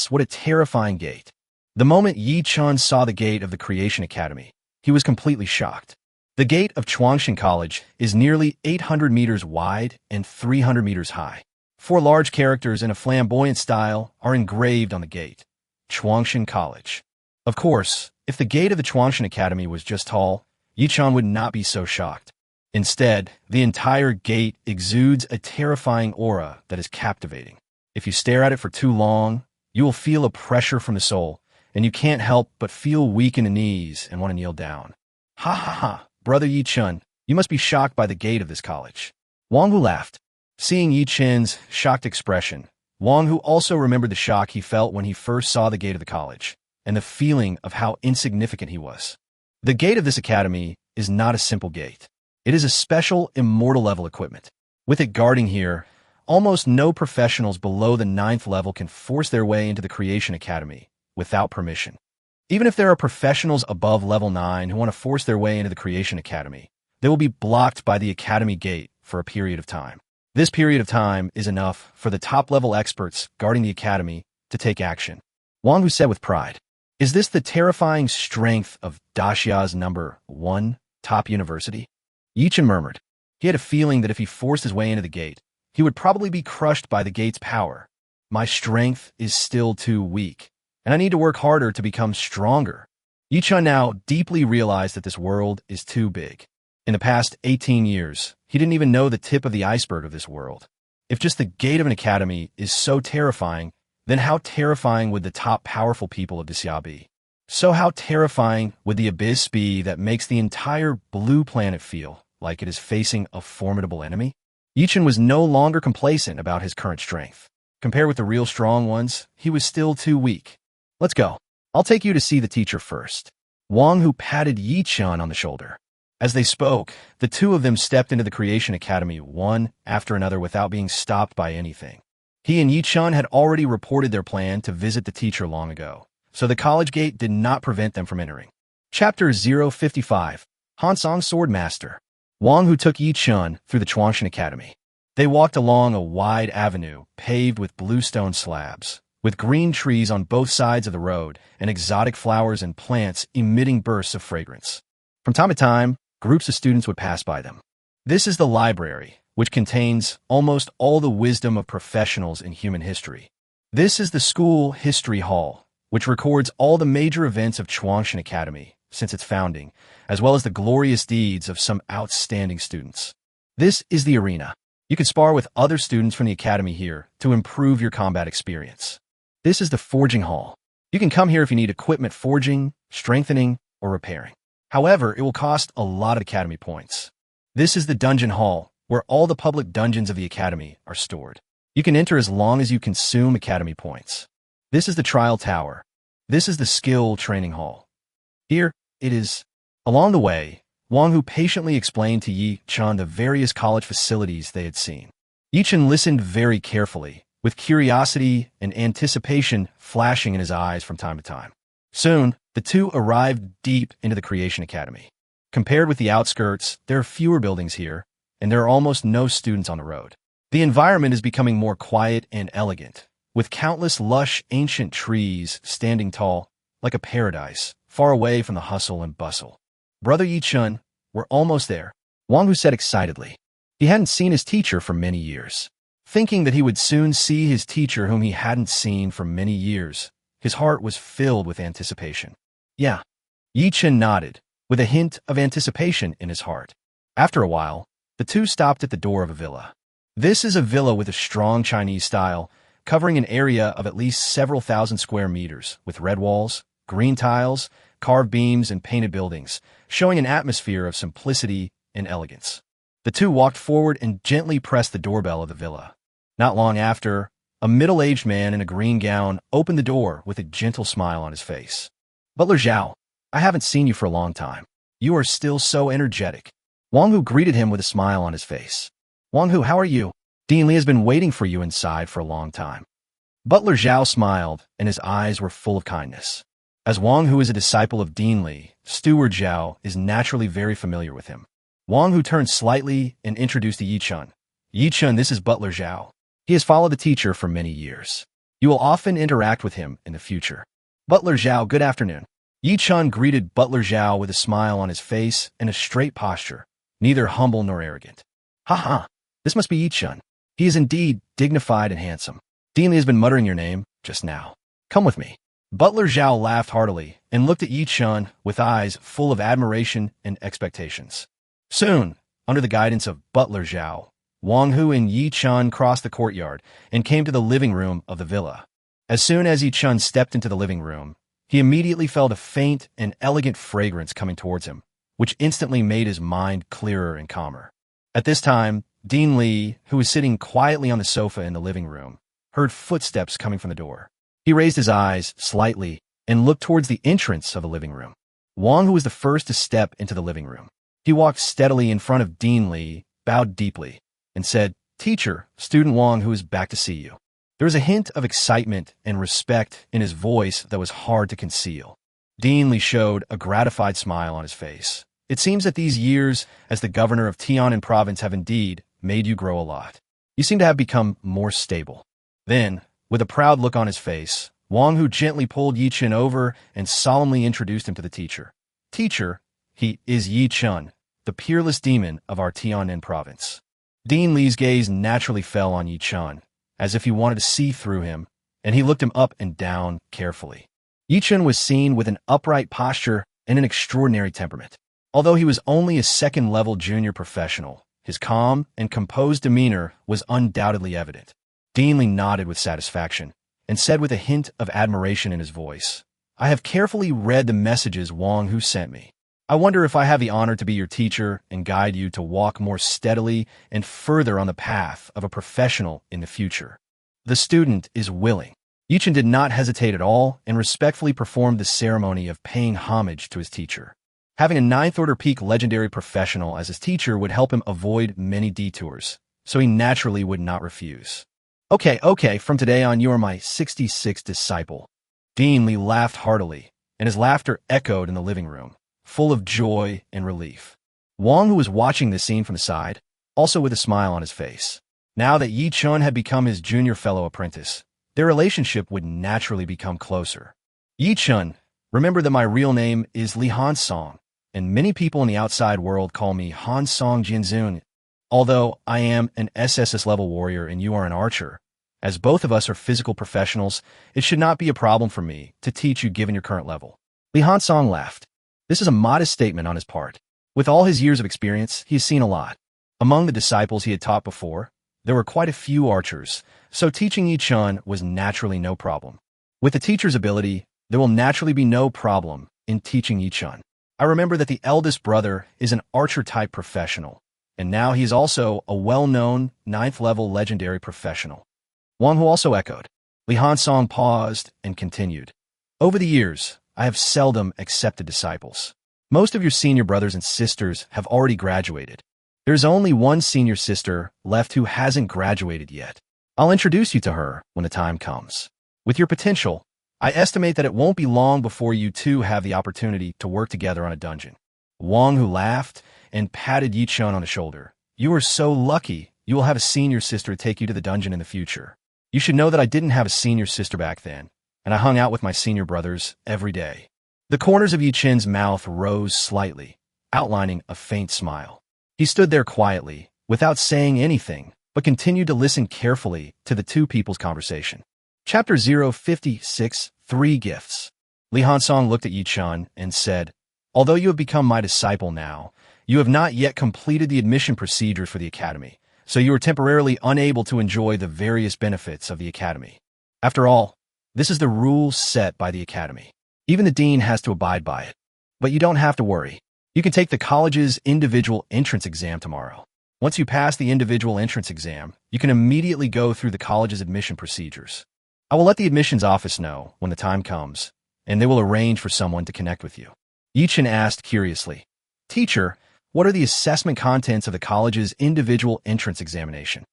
What a terrifying gate. The moment Yi Chun saw the gate of the Creation Academy, he was completely shocked. The gate of Chuangshan College is nearly 800 meters wide and 300 meters high. 4 large characters in a flamboyant style are engraved on the gate. Chuangshan College. Of course, if the gate of the Chuangshan Academy was just tall, Yi Chun would not be so shocked. Instead, the entire gate exudes a terrifying aura that is captivating. If you stare at it for too long, you will feel a pressure from the soul, and you can't help but feel weak in the knees and want to kneel down. Ha ha ha, brother Yi Chun, you must be shocked by the gate of this college. Wang Hu laughed. Seeing Yi Chun's shocked expression, Wang Hu also remembered the shock he felt when he first saw the gate of the college, and the feeling of how insignificant he was. The gate of this academy is not a simple gate. It is a special immortal level equipment. With it guarding here, almost no professionals below the 9th level can force their way into the Creation Academy without permission. Even if there are professionals above level 9 who want to force their way into the Creation Academy, they will be blocked by the Academy gate for a period of time. This period of time is enough for the top-level experts guarding the Academy to take action. Wang Hu said with pride, "Is this the terrifying strength of Daxia's #1 top university?" Yi Chun murmured. He had a feeling that if he forced his way into the gate, he would probably be crushed by the gate's power. My strength is still too weak, and I need to work harder to become stronger. Yi Chun now deeply realized that this world is too big. In the past 18 years, he didn't even know the tip of the iceberg of this world. If just the gate of an academy is so terrifying, then how terrifying would the top powerful people of Daxia be? So how terrifying would the abyss be that makes the entire blue planet feel like it is facing a formidable enemy? Yi Chun was no longer complacent about his current strength. Compared with the real strong ones, he was still too weak. Let's go. I'll take you to see the teacher first. Wang Hu patted Yi Chun on the shoulder. As they spoke, the two of them stepped into the Creation Academy one after another without being stopped by anything. He and Yi Chun had already reported their plan to visit the teacher long ago, so the college gate did not prevent them from entering. Chapter 055, Hansong Swordmaster. Wang Hu took Yi Chun through the Chuangshan Academy. They walked along a wide avenue paved with bluestone slabs, with green trees on both sides of the road and exotic flowers and plants emitting bursts of fragrance. From time to time, groups of students would pass by them. This is the library, which contains almost all the wisdom of professionals in human history. This is the school history hall, which records all the major events of Chuangshan Academy since its founding, as well as the glorious deeds of some outstanding students. This is the arena. You can spar with other students from the academy here to improve your combat experience. This is the forging hall. You can come here if you need equipment forging, strengthening, or repairing. However, it will cost a lot of academy points. This is the dungeon hall, where all the public dungeons of the academy are stored. You can enter as long as you consume academy points. This is the trial tower. This is the skill training hall. Here it is. Along the way, Wang Hu patiently explained to Yi Chun the various college facilities they had seen. Yi Chun listened very carefully, with curiosity and anticipation flashing in his eyes from time to time. Soon, the two arrived deep into the Creation Academy. Compared with the outskirts, there are fewer buildings here, and there are almost no students on the road. The environment is becoming more quiet and elegant, with countless lush ancient trees standing tall, like a paradise, far away from the hustle and bustle. Brother Yi Chun, we're almost there, Wang Hu said excitedly. He hadn't seen his teacher for many years. Thinking that he would soon see his teacher whom he hadn't seen for many years, his heart was filled with anticipation. Yeah. Yi Chun nodded, with a hint of anticipation in his heart. After a while, the two stopped at the door of a villa. This is a villa with a strong Chinese style, covering an area of at least several thousand square meters, with red walls, green tiles, carved beams, and painted buildings, showing an atmosphere of simplicity and elegance. The two walked forward and gently pressed the doorbell of the villa. Not long after, a middle-aged man in a green gown opened the door with a gentle smile on his face. Butler Zhao, I haven't seen you for a long time. You are still so energetic. Wang Hu greeted him with a smile on his face. Wang Hu, how are you? Dean Li has been waiting for you inside for a long time. Butler Zhao smiled, and his eyes were full of kindness. As Wang Hu is a disciple of Dean Li, Steward Zhao is naturally very familiar with him. Wang Hu turned slightly and introduced to Yi Chun. Yi Chun, this is Butler Zhao. He has followed the teacher for many years. You will often interact with him in the future. Butler Zhao, good afternoon. Yi Chun greeted Butler Zhao with a smile on his face and a straight posture, neither humble nor arrogant. Ha, this must be Yi Chun. He is indeed dignified and handsome. Dean Li has been muttering your name just now. Come with me. Butler Zhao laughed heartily and looked at Yi Chun with eyes full of admiration and expectations. Soon, under the guidance of Butler Zhao, Wang Hu and Yi Chun crossed the courtyard and came to the living room of the villa. As soon as Yi Chun stepped into the living room, he immediately felt a faint and elegant fragrance coming towards him, which instantly made his mind clearer and calmer. At this time, Dean Li, who was sitting quietly on the sofa in the living room, heard footsteps coming from the door. He raised his eyes slightly and looked towards the entrance of the living room. Wang Hu was the first to step into the living room. He walked steadily in front of Dean Li, bowed deeply, and said, "Teacher, student Wang Hu is back to see you." There was a hint of excitement and respect in his voice that was hard to conceal. Dean Li showed a gratified smile on his face. It seems that these years as the governor of Tianan province have indeed made you grow a lot. You seem to have become more stable. Then, with a proud look on his face, Wang Hu gently pulled Yi Chun over and solemnly introduced him to the teacher. Teacher, he is Yi Chun, the peerless demon of our Tianan province. Dean Li's gaze naturally fell on Yi Chun, as if he wanted to see through him, and he looked him up and down carefully. Yi Chun was seen with an upright posture and an extraordinary temperament. Although he was only a second-level junior professional, his calm and composed demeanor was undoubtedly evident. Dean Li nodded with satisfaction and said with a hint of admiration in his voice, "I have carefully read the messages Wang Hu sent me. I wonder if I have the honor to be your teacher and guide you to walk more steadily and further on the path of a professional in the future." The student is willing. Yi Chun did not hesitate at all and respectfully performed the ceremony of paying homage to his teacher. Having a 9th Order Peak legendary professional as his teacher would help him avoid many detours, so he naturally would not refuse. Okay, from today on you are my 66th disciple." Dean Li laughed heartily, and his laughter echoed in the living room, full of joy and relief. Wang, who was watching this scene from the side, also with a smile on his face. Now that Yi Chun had become his junior fellow apprentice, their relationship would naturally become closer. "Yi Chun, remember that my real name is Li Han Song, and many people in the outside world call me Han Song Jinzun. Although I am an SSS level warrior and you are an archer, as both of us are physical professionals, it should not be a problem for me to teach you given your current level." Li Han Song laughed. This is a modest statement on his part. With all his years of experience, he has seen a lot. Among the disciples he had taught before, there were quite a few archers, so teaching Yi Chun was naturally no problem. With the teacher's ability, there will naturally be no problem in teaching Yi Chun. I remember that the eldest brother is an archer-type professional, and now he is also a well-known 9th-level legendary professional. Wang Hu also echoed. Li Han Song paused and continued. Over the years, I have seldom accepted disciples. Most of your senior brothers and sisters have already graduated. There's only one senior sister left who hasn't graduated yet. I'll introduce you to her when the time comes. With your potential, I estimate that it won't be long before you two have the opportunity to work together on a dungeon. Wang Hu laughed and patted Yi Chun on the shoulder. You are so lucky you will have a senior sister to take you to the dungeon in the future. You should know that I didn't have a senior sister back then, and I hung out with my senior brothers every day. The corners of Yi Chun's mouth rose slightly, outlining a faint smile. He stood there quietly, without saying anything, but continued to listen carefully to the two people's conversation. Chapter 056, 3 Gifts. Li Han Song looked at Yi Chun and said, "Although you have become my disciple now, you have not yet completed the admission procedures for the academy, so you are temporarily unable to enjoy the various benefits of the academy. After all, this is the rules set by the academy. Even the dean has to abide by it. But you don't have to worry. You can take the college's individual entrance exam tomorrow. Once you pass the individual entrance exam, you can immediately go through the college's admission procedures. I will let the admissions office know when the time comes, and they will arrange for someone to connect with you." Yi Chun asked curiously, "Teacher, what are the assessment contents of the college's individual entrance examination?"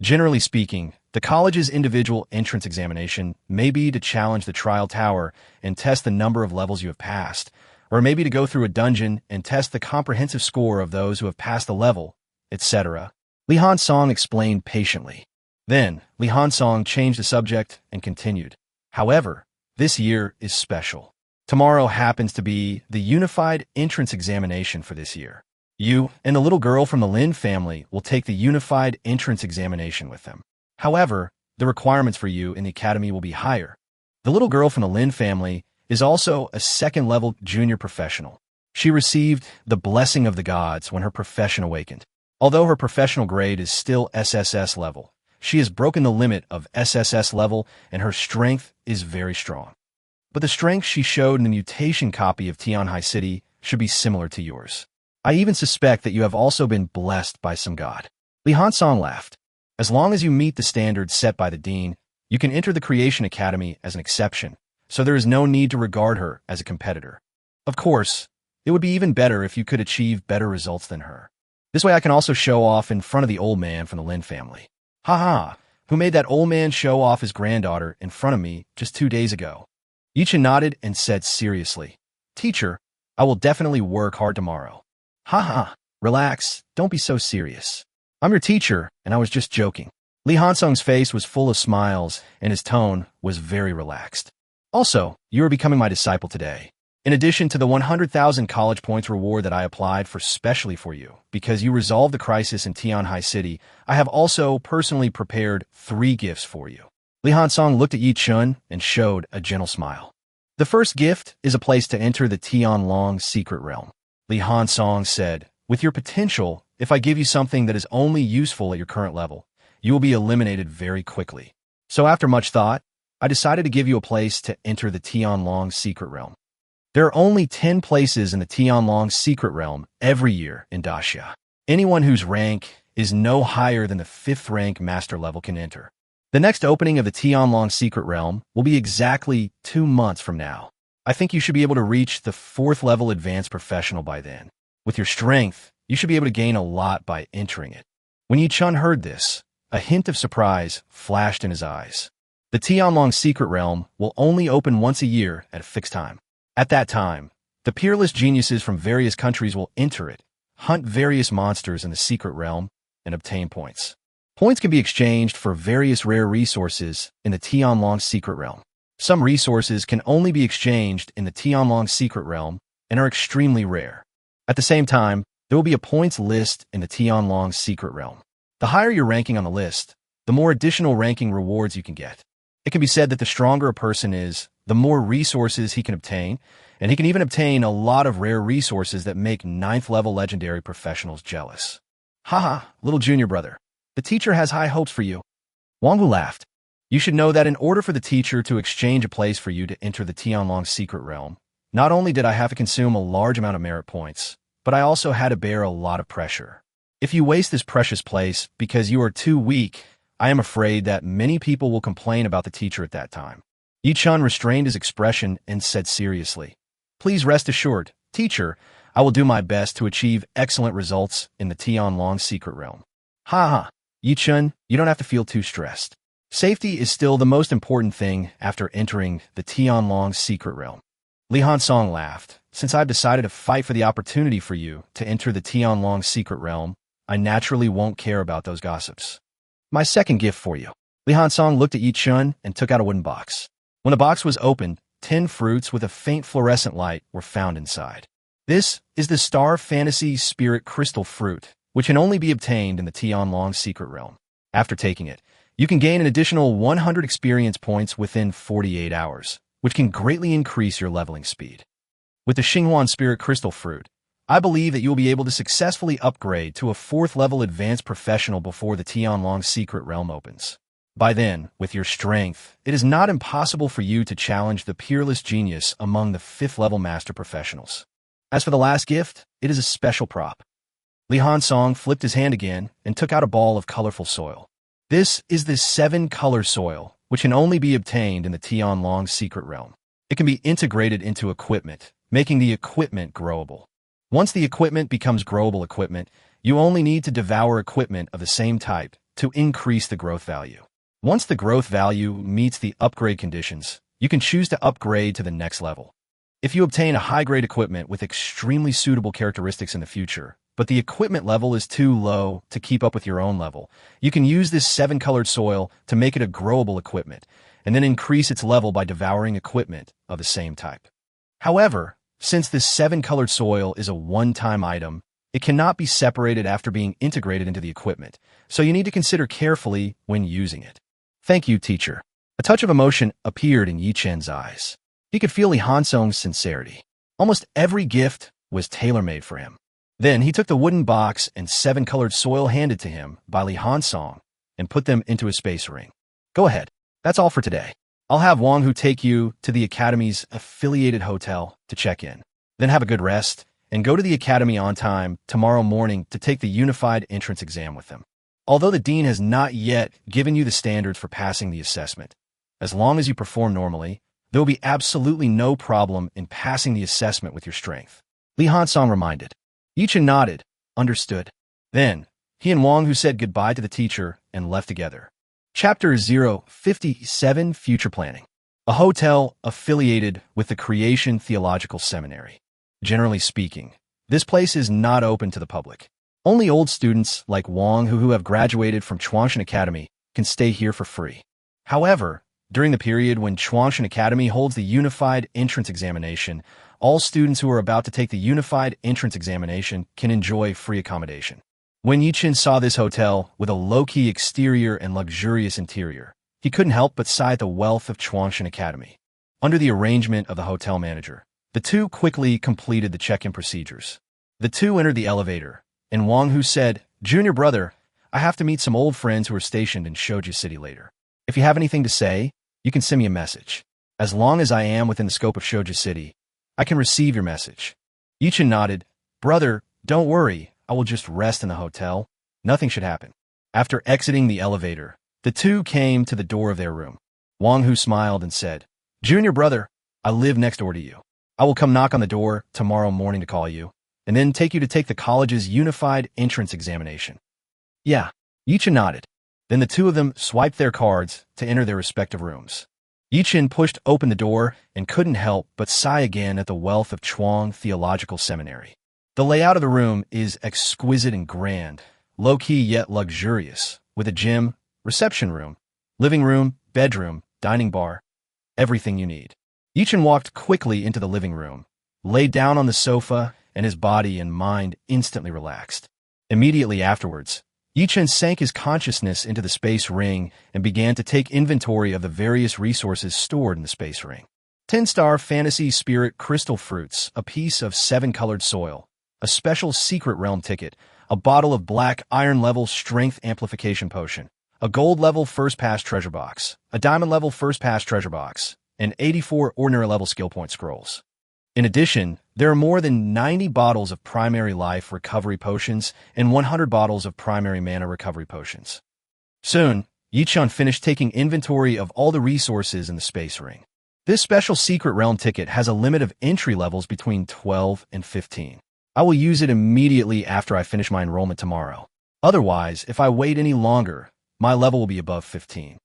Generally speaking, the college's individual entrance examination may be to challenge the trial tower and test the number of levels you have passed, or it may be to go through a dungeon and test the comprehensive score of those who have passed the level, etc. Li Hansong explained patiently. Then, Li Hansong changed the subject and continued. However, this year is special. Tomorrow happens to be the unified entrance examination for this year. You and the little girl from the Lin family will take the unified entrance examination with them. However, the requirements for you in the academy will be higher. The little girl from the Lin family is also a second-level junior professional. She received the blessing of the gods when her profession awakened. Although her professional grade is still SSS level, she has broken the limit of SSS level and her strength is very strong. But the strength she showed in the mutation copy of Tianhai City should be similar to yours. I even suspect that you have also been blessed by some god. Li Hansong laughed. As long as you meet the standards set by the dean, you can enter the Creation Academy as an exception, so there is no need to regard her as a competitor. Of course, it would be even better if you could achieve better results than her. This way I can also show off in front of the old man from the Lin family. Haha, who made that old man show off his granddaughter in front of me just 2 days ago? Yichen nodded and said seriously, Teacher, I will definitely work hard tomorrow. Haha, relax, don't be so serious. I'm your teacher, and I was just joking. Li Hansong's face was full of smiles, and his tone was very relaxed. Also, you are becoming my disciple today. In addition to the 100,000 college points reward that I applied for specially for you, because you resolved the crisis in Tianhai City, I have also personally prepared 3 gifts for you. Li Hansong looked at Yi Chun and showed a gentle smile. The first gift is a place to enter the Tianlong secret realm. Li Hansong said, with your potential, if I give you something that is only useful at your current level, you will be eliminated very quickly. So after much thought, I decided to give you a place to enter the Tianlong secret realm. There are only 10 places in the Tianlong secret realm every year in Daxia. Anyone whose rank is no higher than the 5th rank master level can enter. The next opening of the Tianlong secret realm will be exactly 2 months from now. I think you should be able to reach the 4th level advanced professional by then. With your strength, you should be able to gain a lot by entering it. When Yi Chun heard this, a hint of surprise flashed in his eyes. The Tianlong secret realm will only open once a year at a fixed time. At that time, the peerless geniuses from various countries will enter it, hunt various monsters in the secret realm, and obtain points. Points can be exchanged for various rare resources in the Tianlong secret realm. Some resources can only be exchanged in the Tianlong secret realm and are extremely rare. At the same time, there will be a points list in the Tianlong secret realm. The higher your ranking on the list, the more additional ranking rewards you can get. It can be said that the stronger a person is, the more resources he can obtain, and he can even obtain a lot of rare resources that make 9th level legendary professionals jealous. Haha, little junior brother. The teacher has high hopes for you. Wangwu laughed. You should know that in order for the teacher to exchange a place for you to enter the Tianlong secret realm, not only did I have to consume a large amount of merit points, but I also had to bear a lot of pressure. If you waste this precious place because you are too weak, I am afraid that many people will complain about the teacher at that time. Yi Chun restrained his expression and said seriously, Please rest assured, teacher, I will do my best to achieve excellent results in the Tianlong secret realm. Haha, Yi Chun, you don't have to feel too stressed. Safety is still the most important thing after entering the Tianlong secret realm. Li Hansong laughed. Since I've decided to fight for the opportunity for you to enter the Tianlong secret realm, I naturally won't care about those gossips. My second gift for you. Li Hansong looked at Yi Chun and took out a wooden box. When the box was opened, 10 fruits with a faint fluorescent light were found inside. This is the Star Fantasy Spirit Crystal Fruit, which can only be obtained in the Tianlong secret realm. After taking it, you can gain an additional 100 experience points within 48 hours, which can greatly increase your leveling speed. With the Xinghuan Spirit Crystal Fruit, I believe that you will be able to successfully upgrade to a 4th level advanced professional before the Tianlong secret realm opens. By then, with your strength, it is not impossible for you to challenge the peerless genius among the 5th level master professionals. As for the last gift, it is a special prop. Li Hansong flipped his hand again and took out a ball of colorful soil. This is the 7-color soil, which can only be obtained in the Tianlong secret realm. It can be integrated into equipment, making the equipment growable. Once the equipment becomes growable equipment, you only need to devour equipment of the same type to increase the growth value. Once the growth value meets the upgrade conditions, you can choose to upgrade to the next level. If you obtain a high-grade equipment with extremely suitable characteristics in the future, but the equipment level is too low to keep up with your own level, you can use this 7-colored soil to make it a growable equipment, and then increase its level by devouring equipment of the same type. However, since this 7-colored soil is a one-time item, it cannot be separated after being integrated into the equipment, so you need to consider carefully when using it. Thank you, teacher. A touch of emotion appeared in Yi-Chen's eyes. He could feel Li Hansong's sincerity. Almost every gift was tailor-made for him. Then he took the wooden box and 7-colored soil handed to him by Li Hansong and put them into a space ring. Go ahead. That's all for today. I'll have Wang Hu take you to the Academy's affiliated hotel to check in. Then have a good rest and go to the Academy on time tomorrow morning to take the unified entrance exam with them. Although the Dean has not yet given you the standards for passing the assessment, as long as you perform normally, there will be absolutely no problem in passing the assessment with your strength. Li Hansong reminded. Yi-Chen nodded, understood. Then, he and Wang Hu said goodbye to the teacher and left together. Chapter 057 Future Planning. A hotel affiliated with the Creation Theological Seminary. Generally speaking, this place is not open to the public. Only old students like Wang Hu who have graduated from Chuangshan Academy can stay here for free. However, during the period when Chuangshan Academy holds the Unified Entrance Examination, all students who are about to take the Unified Entrance Examination can enjoy free accommodation. When Yi-Chen saw this hotel with a low-key exterior and luxurious interior, he couldn't help but sigh at the wealth of Chuangshan Academy. Under the arrangement of the hotel manager, the two quickly completed the check-in procedures. The two entered the elevator, and Wang Hu said, "Junior brother, I have to meet some old friends who are stationed in Shoju City later. If you have anything to say, you can send me a message. As long as I am within the scope of Shoju City, I can receive your message." Yi-Chen nodded. "Brother, don't worry. I will just rest in the hotel. Nothing should happen." After exiting the elevator, the two came to the door of their room. Wang Hu smiled and said, "Junior brother, I live next door to you. I will come knock on the door tomorrow morning to call you, and then take you to take the college's Unified Entrance Examination." "Yeah." Yi-Chen nodded. Then the two of them swiped their cards to enter their respective rooms. Yi-Chen pushed open the door and couldn't help but sigh again at the wealth of Chuang Theological Seminary. The layout of the room is exquisite and grand, low-key yet luxurious, with a gym, reception room, living room, bedroom, dining bar, everything you need. Yi-Chen walked quickly into the living room, laid down on the sofa, and his body and mind instantly relaxed. Immediately afterwards, Yi-Chen sank his consciousness into the space ring and began to take inventory of the various resources stored in the space ring. 10-star Fantasy Spirit Crystal Fruits, a piece of 7-colored soil, a special Secret Realm ticket, a bottle of black iron-level Strength Amplification Potion, a gold-level First Pass Treasure Box, a diamond-level First Pass Treasure Box, and 84 ordinary-level Skill Point Scrolls. In addition, there are more than 90 bottles of primary life recovery potions and 100 bottles of primary mana recovery potions. Soon, Yi-Chen finished taking inventory of all the resources in the space ring. This special Secret Realm ticket has a limit of entry levels between 12 and 15. I will use it immediately after I finish my enrollment tomorrow. Otherwise, if I wait any longer, my level will be above 15.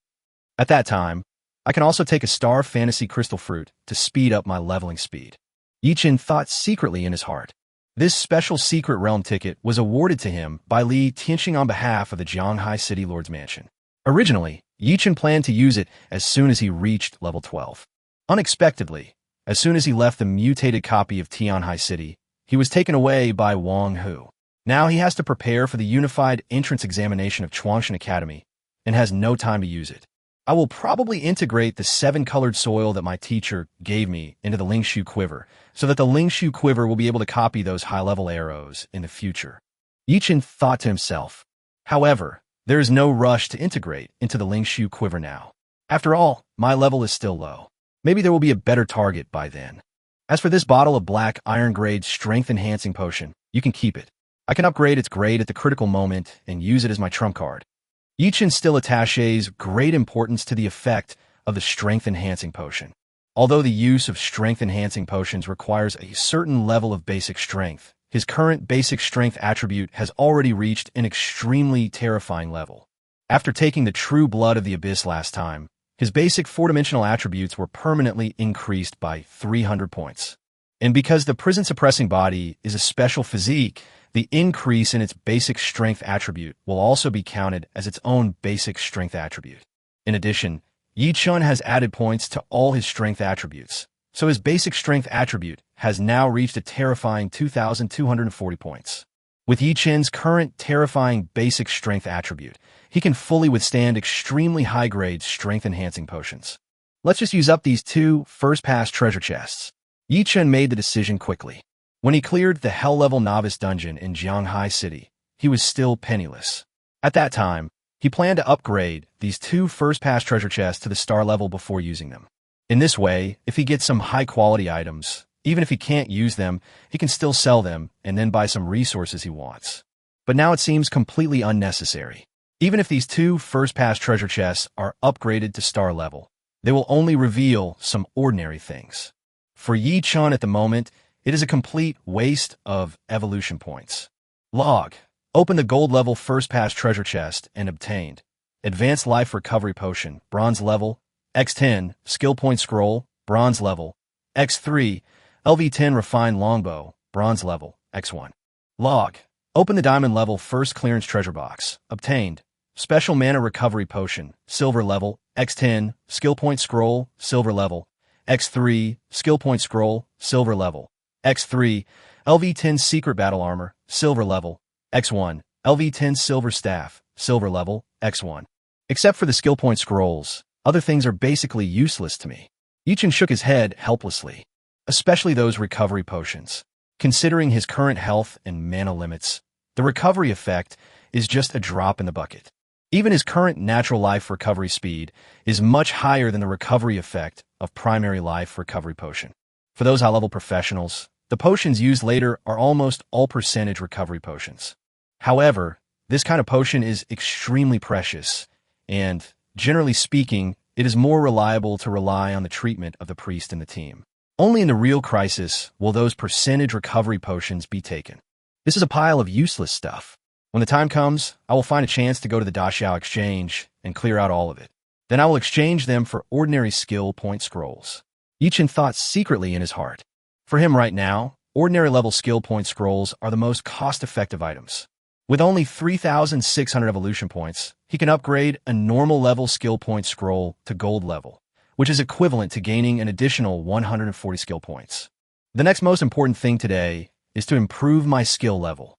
At that time, I can also take a Star Fantasy Crystal Fruit to speed up my leveling speed. Yi-Chen thought secretly in his heart. This special Secret Realm ticket was awarded to him by Li Tianxing on behalf of the Jianghai City Lord's Mansion. Originally, Yi-Chen planned to use it as soon as he reached level 12. Unexpectedly, as soon as he left the mutated copy of Tianhai City, he was taken away by Wang Hu. Now he has to prepare for the Unified Entrance Examination of Chuangshan Academy and has no time to use it. I will probably integrate the 7-colored soil that my teacher gave me into the Lingshu Quiver, so that the Lingshu Quiver will be able to copy those high-level arrows in the future. Yi-Chen thought to himself. However, there is no rush to integrate into the Lingshu Quiver now. After all, my level is still low. Maybe there will be a better target by then. As for this bottle of black iron grade strength enhancing potion, you can keep it. I can upgrade its grade at the critical moment and use it as my trump card. Yi-Chen still attaches great importance to the effect of the strength-enhancing potion. Although the use of strength-enhancing potions requires a certain level of basic strength, his current basic strength attribute has already reached an extremely terrifying level. After taking the true blood of the abyss last time, his basic four-dimensional attributes were permanently increased by 300 points. And because the prison-suppressing body is a special physique, the increase in its basic strength attribute will also be counted as its own basic strength attribute. In addition, Yi-chun has added points to all his strength attributes, so his basic strength attribute has now reached a terrifying 2,240 points. With Yi-chun's current terrifying basic strength attribute, he can fully withstand extremely high-grade strength-enhancing potions. Let's just use up these two first-pass treasure chests. Yi-chun made the decision quickly. When he cleared the Hell-level novice dungeon in Jianghai City, he was still penniless. At that time, he planned to upgrade these two first-pass treasure chests to the star level before using them. In this way, if he gets some high-quality items, even if he can't use them, he can still sell them and then buy some resources he wants. But now it seems completely unnecessary. Even if these two first-pass treasure chests are upgraded to star level, they will only reveal some ordinary things. For Yi-chun at the moment, it is a complete waste of evolution points. Log. Open the gold level first pass treasure chest and obtained Advanced Life Recovery Potion, bronze level, X10, Skill Point Scroll, bronze level, X3, LV10 Refined Longbow, bronze level, X1. Log. Open the diamond level first clearance treasure box. Obtained Special Mana Recovery Potion, silver level, X10, Skill Point Scroll, silver level, X3, Skill Point Scroll, silver level, X3, LV10 Secret Battle Armor, silver level, X1, LV10 Silver Staff, silver level, X1. Except for the skill point scrolls, other things are basically useless to me. Yi-chun shook his head helplessly, especially those recovery potions. Considering his current health and mana limits, the recovery effect is just a drop in the bucket. Even his current natural life recovery speed is much higher than the recovery effect of primary life recovery potion. For those high-level professionals, the potions used later are almost all percentage recovery potions. However, this kind of potion is extremely precious, and, generally speaking, it is more reliable to rely on the treatment of the priest in the team. Only in the real crisis will those percentage recovery potions be taken. This is a pile of useless stuff. When the time comes, I will find a chance to go to the Daxiao exchange and clear out all of it. Then I will exchange them for ordinary skill point scrolls. Yi-chun thought secretly in his heart. For him right now, ordinary level skill point scrolls are the most cost-effective items. With only 3,600 evolution points, he can upgrade a normal level skill point scroll to gold level, which is equivalent to gaining an additional 140 skill points. The next most important thing today is to improve my skill level.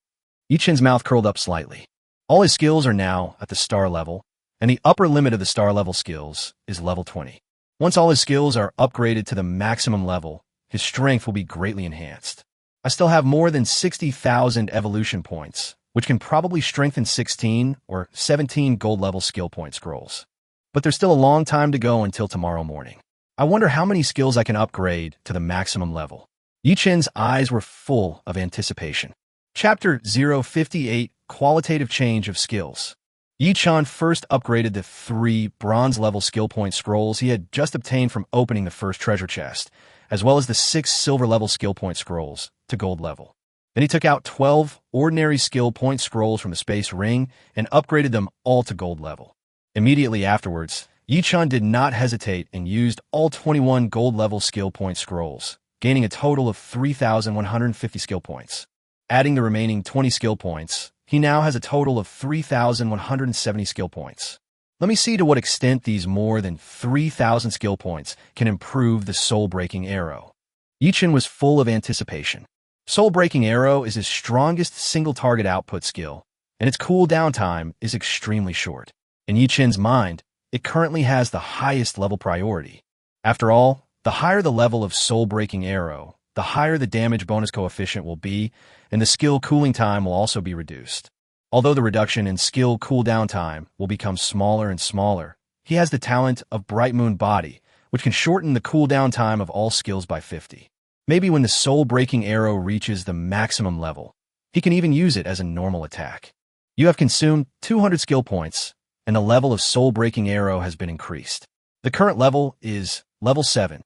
Yi-chun's mouth curled up slightly. All his skills are now at the star level, and the upper limit of the star level skills is level 20. Once all his skills are upgraded to the maximum level, his strength will be greatly enhanced. I still have more than 60,000 evolution points, which can probably strengthen 16 or 17 gold level skill point scrolls. But there's still a long time to go until tomorrow morning. I wonder how many skills I can upgrade to the maximum level. Yi-chun's eyes were full of anticipation. Chapter 058, Qualitative Change of Skills. Yi-chun first upgraded the 3 bronze-level skill point scrolls he had just obtained from opening the first treasure chest, as well as the 6 silver-level skill point scrolls, to gold level. Then he took out 12 ordinary skill point scrolls from the space ring and upgraded them all to gold level. Immediately afterwards, Yi-chun did not hesitate and used all 21 gold-level skill point scrolls, gaining a total of 3,150 skill points. Adding the remaining 20 skill points, he now has a total of 3,170 skill points. Let me see to what extent these more than 3,000 skill points can improve the soul-breaking arrow. Yi-chun was full of anticipation. Soul-breaking arrow is his strongest single-target output skill, and its cooldown time is extremely short. In Yi-chun's mind, it currently has the highest level priority. After all, the higher the level of soul-breaking arrow, the higher the damage bonus coefficient will be, and the skill cooling time will also be reduced. Although the reduction in skill cooldown time will become smaller and smaller, he has the talent of Bright Moon Body, which can shorten the cooldown time of all skills by 50. Maybe when the soul-breaking arrow reaches the maximum level, he can even use it as a normal attack. You have consumed 200 skill points, and the level of soul-breaking arrow has been increased. The current level is level 7.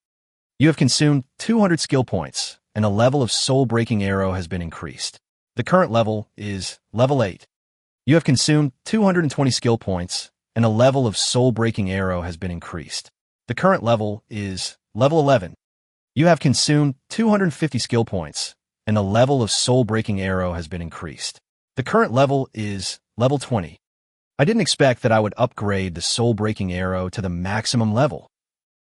You have consumed 200 skill points, and the level of soul-breaking arrow has been increased. The current level is level 8. You have consumed 220 skill points, and a level of soul-breaking arrow has been increased. The current level is level 11. You have consumed 250 skill points, and the level of soul-breaking arrow has been increased. The current level is level 20. I didn't expect that I would upgrade the soul-breaking arrow to the maximum level.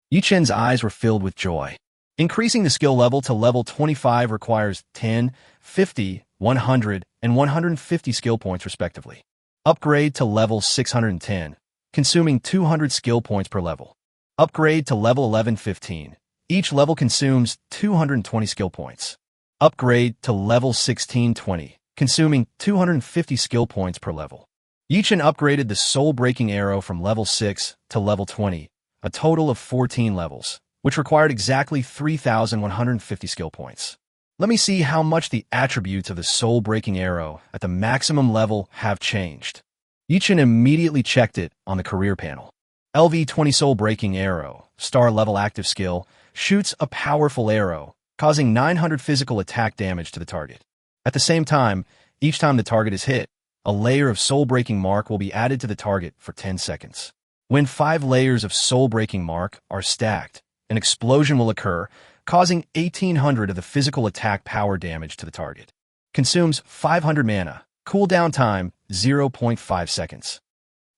Yi Chen's eyes were filled with joy. Increasing the skill level to level 25 requires 10, 50, 100, and 150 skill points respectively. Upgrade to level 610, consuming 200 skill points per level. Upgrade to level 1115. Each level consumes 220 skill points. Upgrade to level 1620, consuming 250 skill points per level. Yi Chen upgraded the soul-breaking arrow from level 6 to level 20, a total of 14 levels, which required exactly 3,150 skill points. Let me see how much the attributes of the soul-breaking arrow at the maximum level have changed. Yi Chen immediately checked it on the career panel. LV-20 soul-breaking arrow, star level active skill, shoots a powerful arrow, causing 900 physical attack damage to the target. At the same time, each time the target is hit, a layer of soul-breaking mark will be added to the target for 10 seconds. When 5 layers of soul-breaking mark are stacked, an explosion will occur, causing 1,800 of the physical attack power damage to the target. Consumes 500 mana. Cooldown time, 0.5 seconds.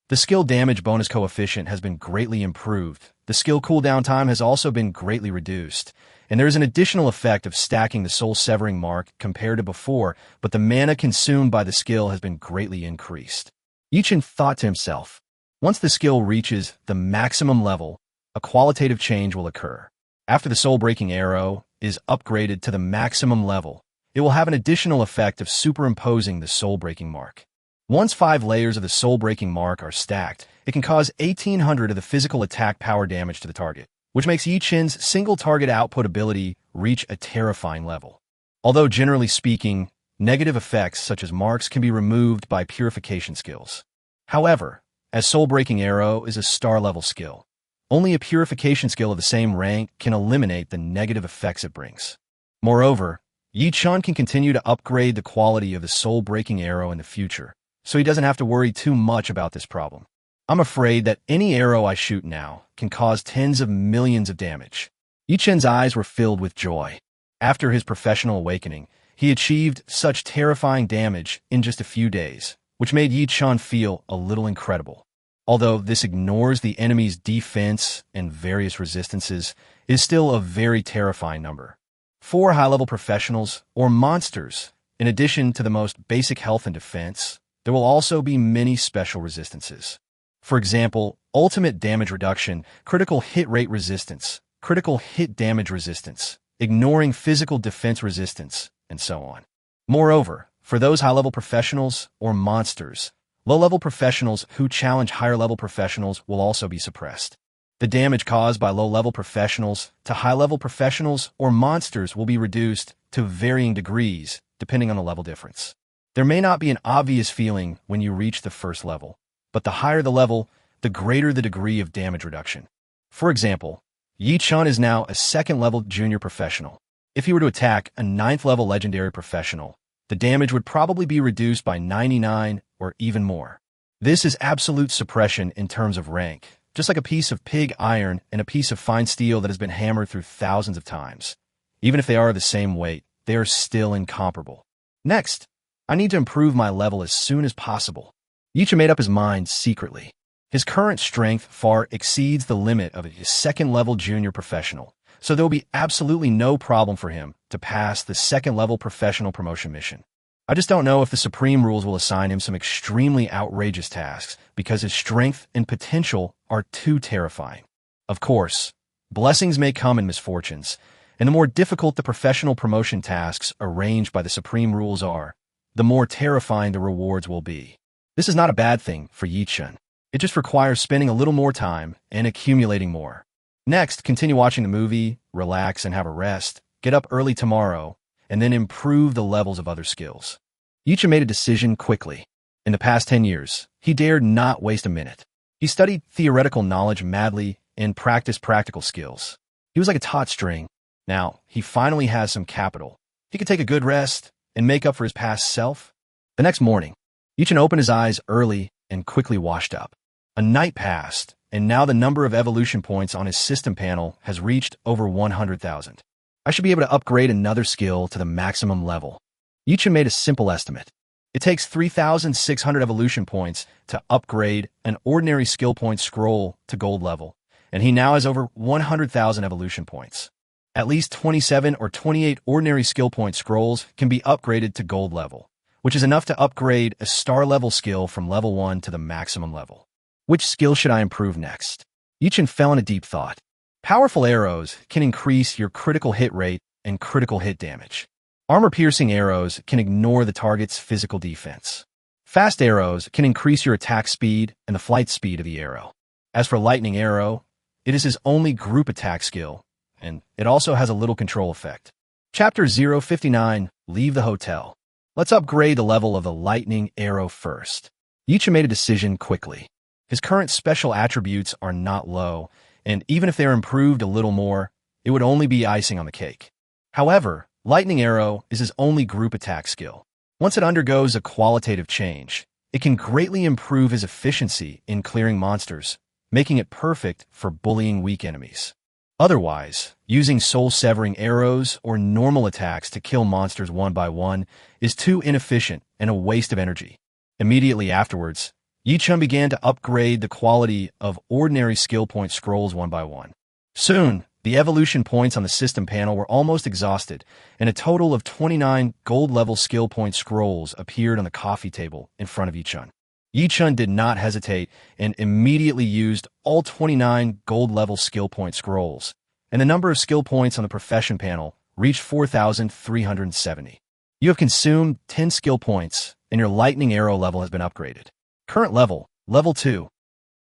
The skill damage bonus coefficient has been greatly improved. The skill cooldown time has also been greatly reduced, and there is an additional effect of stacking the soul-severing mark compared to before, but the mana consumed by the skill has been greatly increased. Yi Chen thought to himself, once the skill reaches the maximum level, a qualitative change will occur. After the soul-breaking arrow is upgraded to the maximum level, it will have an additional effect of superimposing the soul-breaking mark. Once 5 layers of the soul-breaking mark are stacked, it can cause 1,800 of the physical attack power damage to the target, which makes Yi Chen's single target output ability reach a terrifying level. Although generally speaking, negative effects such as marks can be removed by purification skills. However, as soul-breaking arrow is a star-level skill, only a purification skill of the same rank can eliminate the negative effects it brings. Moreover, Yi Chen can continue to upgrade the quality of the soul-breaking arrow in the future, so he doesn't have to worry too much about this problem. I'm afraid that any arrow I shoot now can cause tens of millions of damage. Yi Chen's eyes were filled with joy. After his professional awakening, he achieved such terrifying damage in just a few days, which made Yi Chen feel a little incredible. Although this ignores the enemy's defense and various resistances, it is still a very terrifying number. 4 high-level professionals, or monsters, in addition to the most basic health and defense, there will also be many special resistances. For example, ultimate damage reduction, critical hit rate resistance, critical hit damage resistance, ignoring physical defense resistance, and so on. Moreover, for those high-level professionals or monsters, low-level professionals who challenge higher-level professionals will also be suppressed. The damage caused by low-level professionals to high-level professionals or monsters will be reduced to varying degrees, depending on the level difference. There may not be an obvious feeling when you reach the first level, but the higher the level, the greater the degree of damage reduction. For example, Yi Chen is now a 2nd-level junior professional. If he were to attack a 9th-level legendary professional, the damage would probably be reduced by 99 or even more. This is absolute suppression in terms of rank, just like a piece of pig iron and a piece of fine steel that has been hammered through thousands of times. Even if they are the same weight, they are still incomparable. Next, I need to improve my level as soon as possible. Yi Chen made up his mind secretly. His current strength far exceeds the limit of his 2nd-level junior professional, so there will be absolutely no problem for him to pass the 2nd-level professional promotion mission. I just don't know if the Supreme Rules will assign him some extremely outrageous tasks because his strength and potential are too terrifying. Of course, blessings may come in misfortunes, and the more difficult the professional promotion tasks arranged by the Supreme Rules are, the more terrifying the rewards will be. This is not a bad thing for Yi Chen. It just requires spending a little more time and accumulating more. Next, continue watching the movie, relax and have a rest, get up early tomorrow, and then improve the levels of other skills. Yi Chen made a decision quickly. In the past 10 years, he dared not waste a minute. He studied theoretical knowledge madly and practiced practical skills. He was like a taut string. Now, he finally has some capital. He could take a good rest and make up for his past self. The next morning, Yi Chen opened his eyes early and quickly washed up. A night passed, and now the number of evolution points on his system panel has reached over 100,000. I should be able to upgrade another skill to the maximum level. Yichen made a simple estimate. It takes 3,600 evolution points to upgrade an ordinary skill point scroll to gold level, and he now has over 100,000 evolution points. At least 27 or 28 ordinary skill point scrolls can be upgraded to gold level, which is enough to upgrade a star level skill from level 1 to the maximum level. Which skill should I improve next? Yichen fell in a deep thought. Powerful arrows can increase your critical hit rate and critical hit damage. Armor-piercing arrows can ignore the target's physical defense. Fast arrows can increase your attack speed and the flight speed of the arrow. As for lightning arrow, it is his only group attack skill, and it also has a little control effect. Chapter 059, Leave the Hotel. Let's upgrade the level of the lightning arrow first. Yichen made a decision quickly. His current special attributes are not low, and even if they're improved a little more, it would only be icing on the cake. However, lightning arrow is his only group attack skill. Once it undergoes a qualitative change, it can greatly improve his efficiency in clearing monsters, making it perfect for bullying weak enemies. Otherwise, using soul-severing arrows or normal attacks to kill monsters one by one is too inefficient and a waste of energy. Immediately afterwards, Yichen began to upgrade the quality of ordinary skill point scrolls one by one. Soon, the evolution points on the system panel were almost exhausted, and a total of 29 gold-level skill point scrolls appeared on the coffee table in front of Yichen. Yichen did not hesitate and immediately used all 29 gold-level skill point scrolls, and the number of skill points on the profession panel reached 4,370. You have consumed 10 skill points, and your lightning arrow level has been upgraded. Current level, level 2.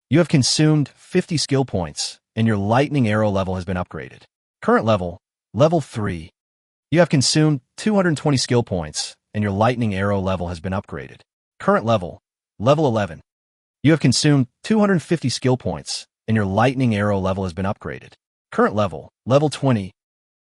You have consumed 50 skill points, and your lightning arrow level has been upgraded. Current level, level 3. You have consumed 220 skill points, and your lightning arrow level has been upgraded. Current level, level 11. You have consumed 250 skill points, and your lightning arrow level has been upgraded. Current level, level 20.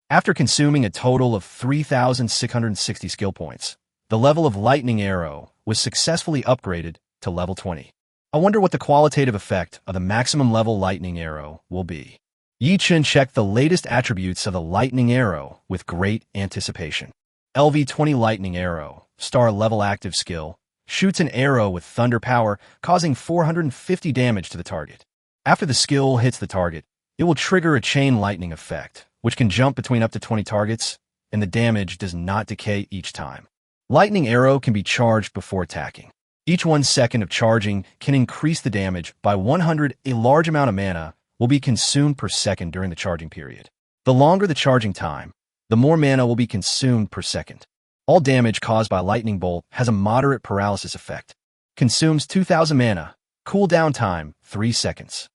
After consuming a total of 3,660 skill points, the level of lightning arrow was successfully upgraded to level 20. I wonder what the qualitative effect of the maximum level lightning arrow will be. Yichen checked the latest attributes of the lightning arrow with great anticipation. LV-20 lightning arrow, star level active skill, shoots an arrow with thunder power, causing 450 damage to the target. After the skill hits the target, it will trigger a chain lightning effect, which can jump between up to 20 targets, and the damage does not decay each time. Lightning arrow can be charged before attacking. Each 1 second of charging can increase the damage by 100. A large amount of mana will be consumed per second during the charging period. The longer the charging time, the more mana will be consumed per second. All damage caused by lightning bolt has a moderate paralysis effect. Consumes 2,000 mana. Cooldown time, 3 seconds.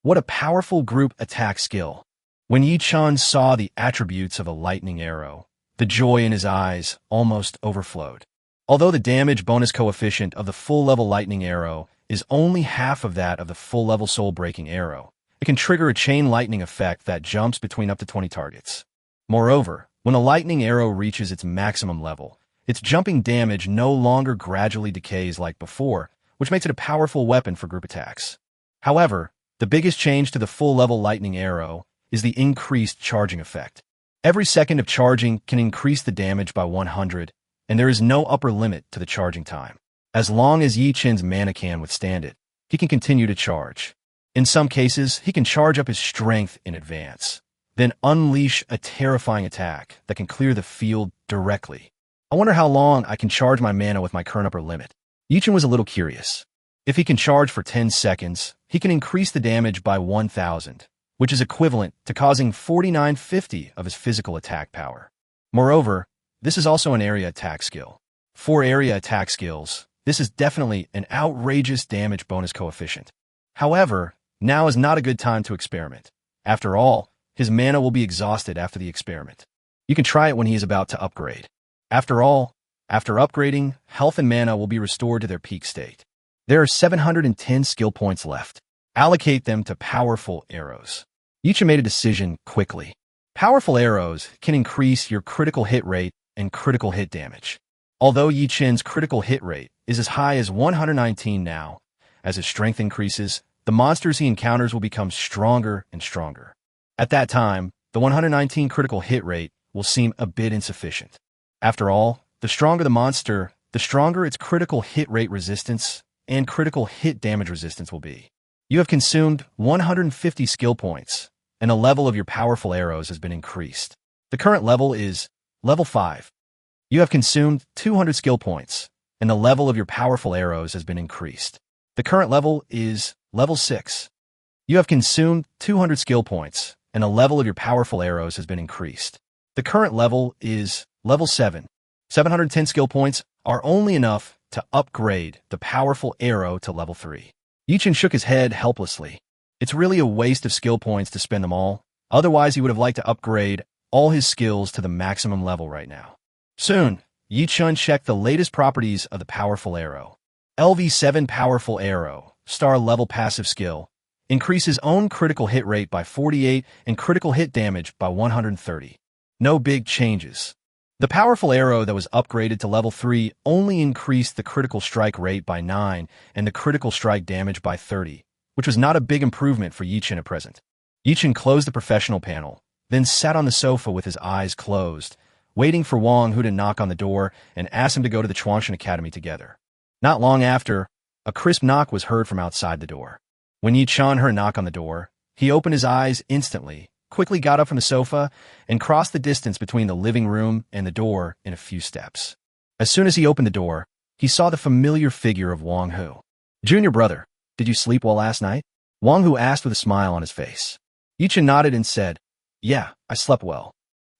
What a powerful group attack skill. When Yichen saw the attributes of a lightning arrow, the joy in his eyes almost overflowed. Although the damage bonus coefficient of the full-level lightning arrow is only half of that of the full-level soul-breaking arrow, it can trigger a chain lightning effect that jumps between up to 20 targets. Moreover, when a lightning arrow reaches its maximum level, its jumping damage no longer gradually decays like before, which makes it a powerful weapon for group attacks. However, the biggest change to the full-level lightning arrow is the increased charging effect. Every second of charging can increase the damage by 100, and there is no upper limit to the charging time. As long as Yichen's mana can withstand it, he can continue to charge. In some cases, he can charge up his strength in advance, then unleash a terrifying attack that can clear the field directly. I wonder how long I can charge my mana with my current upper limit. Yichen was a little curious. If he can charge for 10 seconds, he can increase the damage by 1,000, which is equivalent to causing 4950 of his physical attack power. Moreover, this is also an area attack skill. For area attack skills, this is definitely an outrageous damage bonus coefficient. However, now is not a good time to experiment. After all, his mana will be exhausted after the experiment. You can try it when he is about to upgrade. After all, after upgrading, health and mana will be restored to their peak state. There are 710 skill points left. Allocate them to powerful arrows. Yichen made a decision quickly. Powerful arrows can increase your critical hit rate and critical hit damage. Although Yichen's critical hit rate is as high as 119 now, as his strength increases, the monsters he encounters will become stronger and stronger. At that time, the 119 critical hit rate will seem a bit insufficient. After all, the stronger the monster, the stronger its critical hit rate resistance and critical hit damage resistance will be. You have consumed 150 skill points, and the level of your powerful arrows has been increased. The current level is level 5. You have consumed 200 skill points, and the level of your powerful arrows has been increased. The current level is level 6. You have consumed 200 skill points, and the level of your powerful arrows has been increased. The current level is level 7. 710 skill points are only enough to upgrade the powerful arrow to level 3. Yichin shook his head helplessly. It's really a waste of skill points to spend them all. Otherwise, he would have liked to upgrade all his skills to the maximum level right now. Soon, Yichun checked the latest properties of the powerful arrow. LV7 Powerful Arrow, star level passive skill, increase his own critical hit rate by 48 and critical hit damage by 130. No big changes. The powerful arrow that was upgraded to level 3 only increased the critical strike rate by 9 and the critical strike damage by 30, which was not a big improvement for Yichin at present. Yichin closed the professional panel, then sat on the sofa with his eyes closed, waiting for Wang Hu to knock on the door and ask him to go to the Chuanshan Academy together. Not long after, a crisp knock was heard from outside the door. When Yichin heard a knock on the door, he opened his eyes instantly, quickly got up from the sofa, and crossed the distance between the living room and the door in a few steps. As soon as he opened the door, he saw the familiar figure of Wang Hu. "Junior brother, did you sleep well last night?" Wang Hu asked with a smile on his face. Yichin nodded and said, "Yeah, I slept well.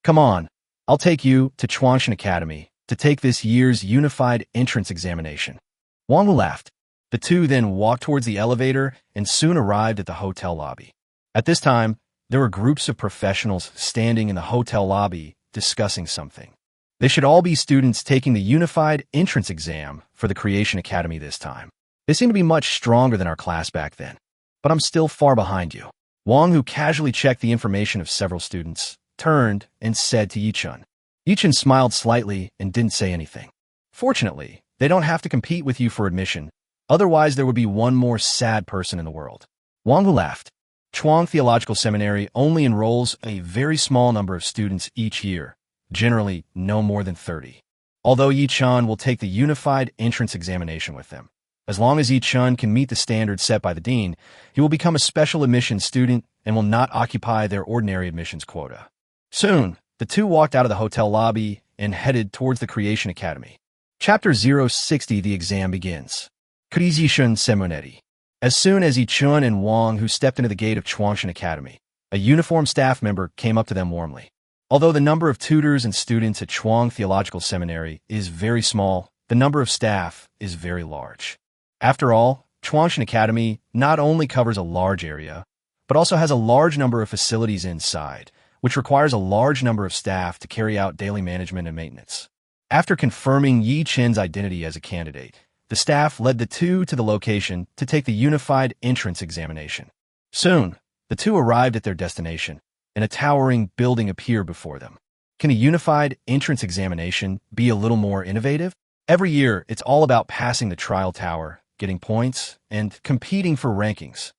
Come on, I'll take you to Chuanshan Academy to take this year's unified entrance examination." Wang Hu laughed. The two then walked towards the elevator and soon arrived at the hotel lobby. At this time, there were groups of professionals standing in the hotel lobby discussing something. They should all be students taking the unified entrance exam for the Creation Academy this time. They seem to be much stronger than our class back then, but I'm still far behind you. Wang Hu casually checked the information of several students, turned, and said to Yichin. Yichin smiled slightly and didn't say anything. Fortunately, they don't have to compete with you for admission, otherwise there would be one more sad person in the world. Wang Hu laughed. Chuang Theological Seminary only enrolls a very small number of students each year, generally no more than 30. Although Yichin will take the unified entrance examination with them. As long as Yichin can meet the standards set by the dean, he will become a special admissions student and will not occupy their ordinary admissions quota. Soon, the two walked out of the hotel lobby and headed towards the Creation Academy. Chapter 060, the exam begins. Krizishun Semuneri. As soon as Yichin and Wang Hu stepped into the gate of Chuanshan Academy, a uniformed staff member came up to them warmly. Although the number of tutors and students at Chuang Theological Seminary is very small, the number of staff is very large. After all, Chuanshan Academy not only covers a large area, but also has a large number of facilities inside, which requires a large number of staff to carry out daily management and maintenance. After confirming Yichin's identity as a candidate, the staff led the two to the location to take the unified entrance examination. Soon, the two arrived at their destination, and a towering building appeared before them. Can a unified entrance examination be a little more innovative? Every year, it's all about passing the trial tower, getting points, and competing for rankings.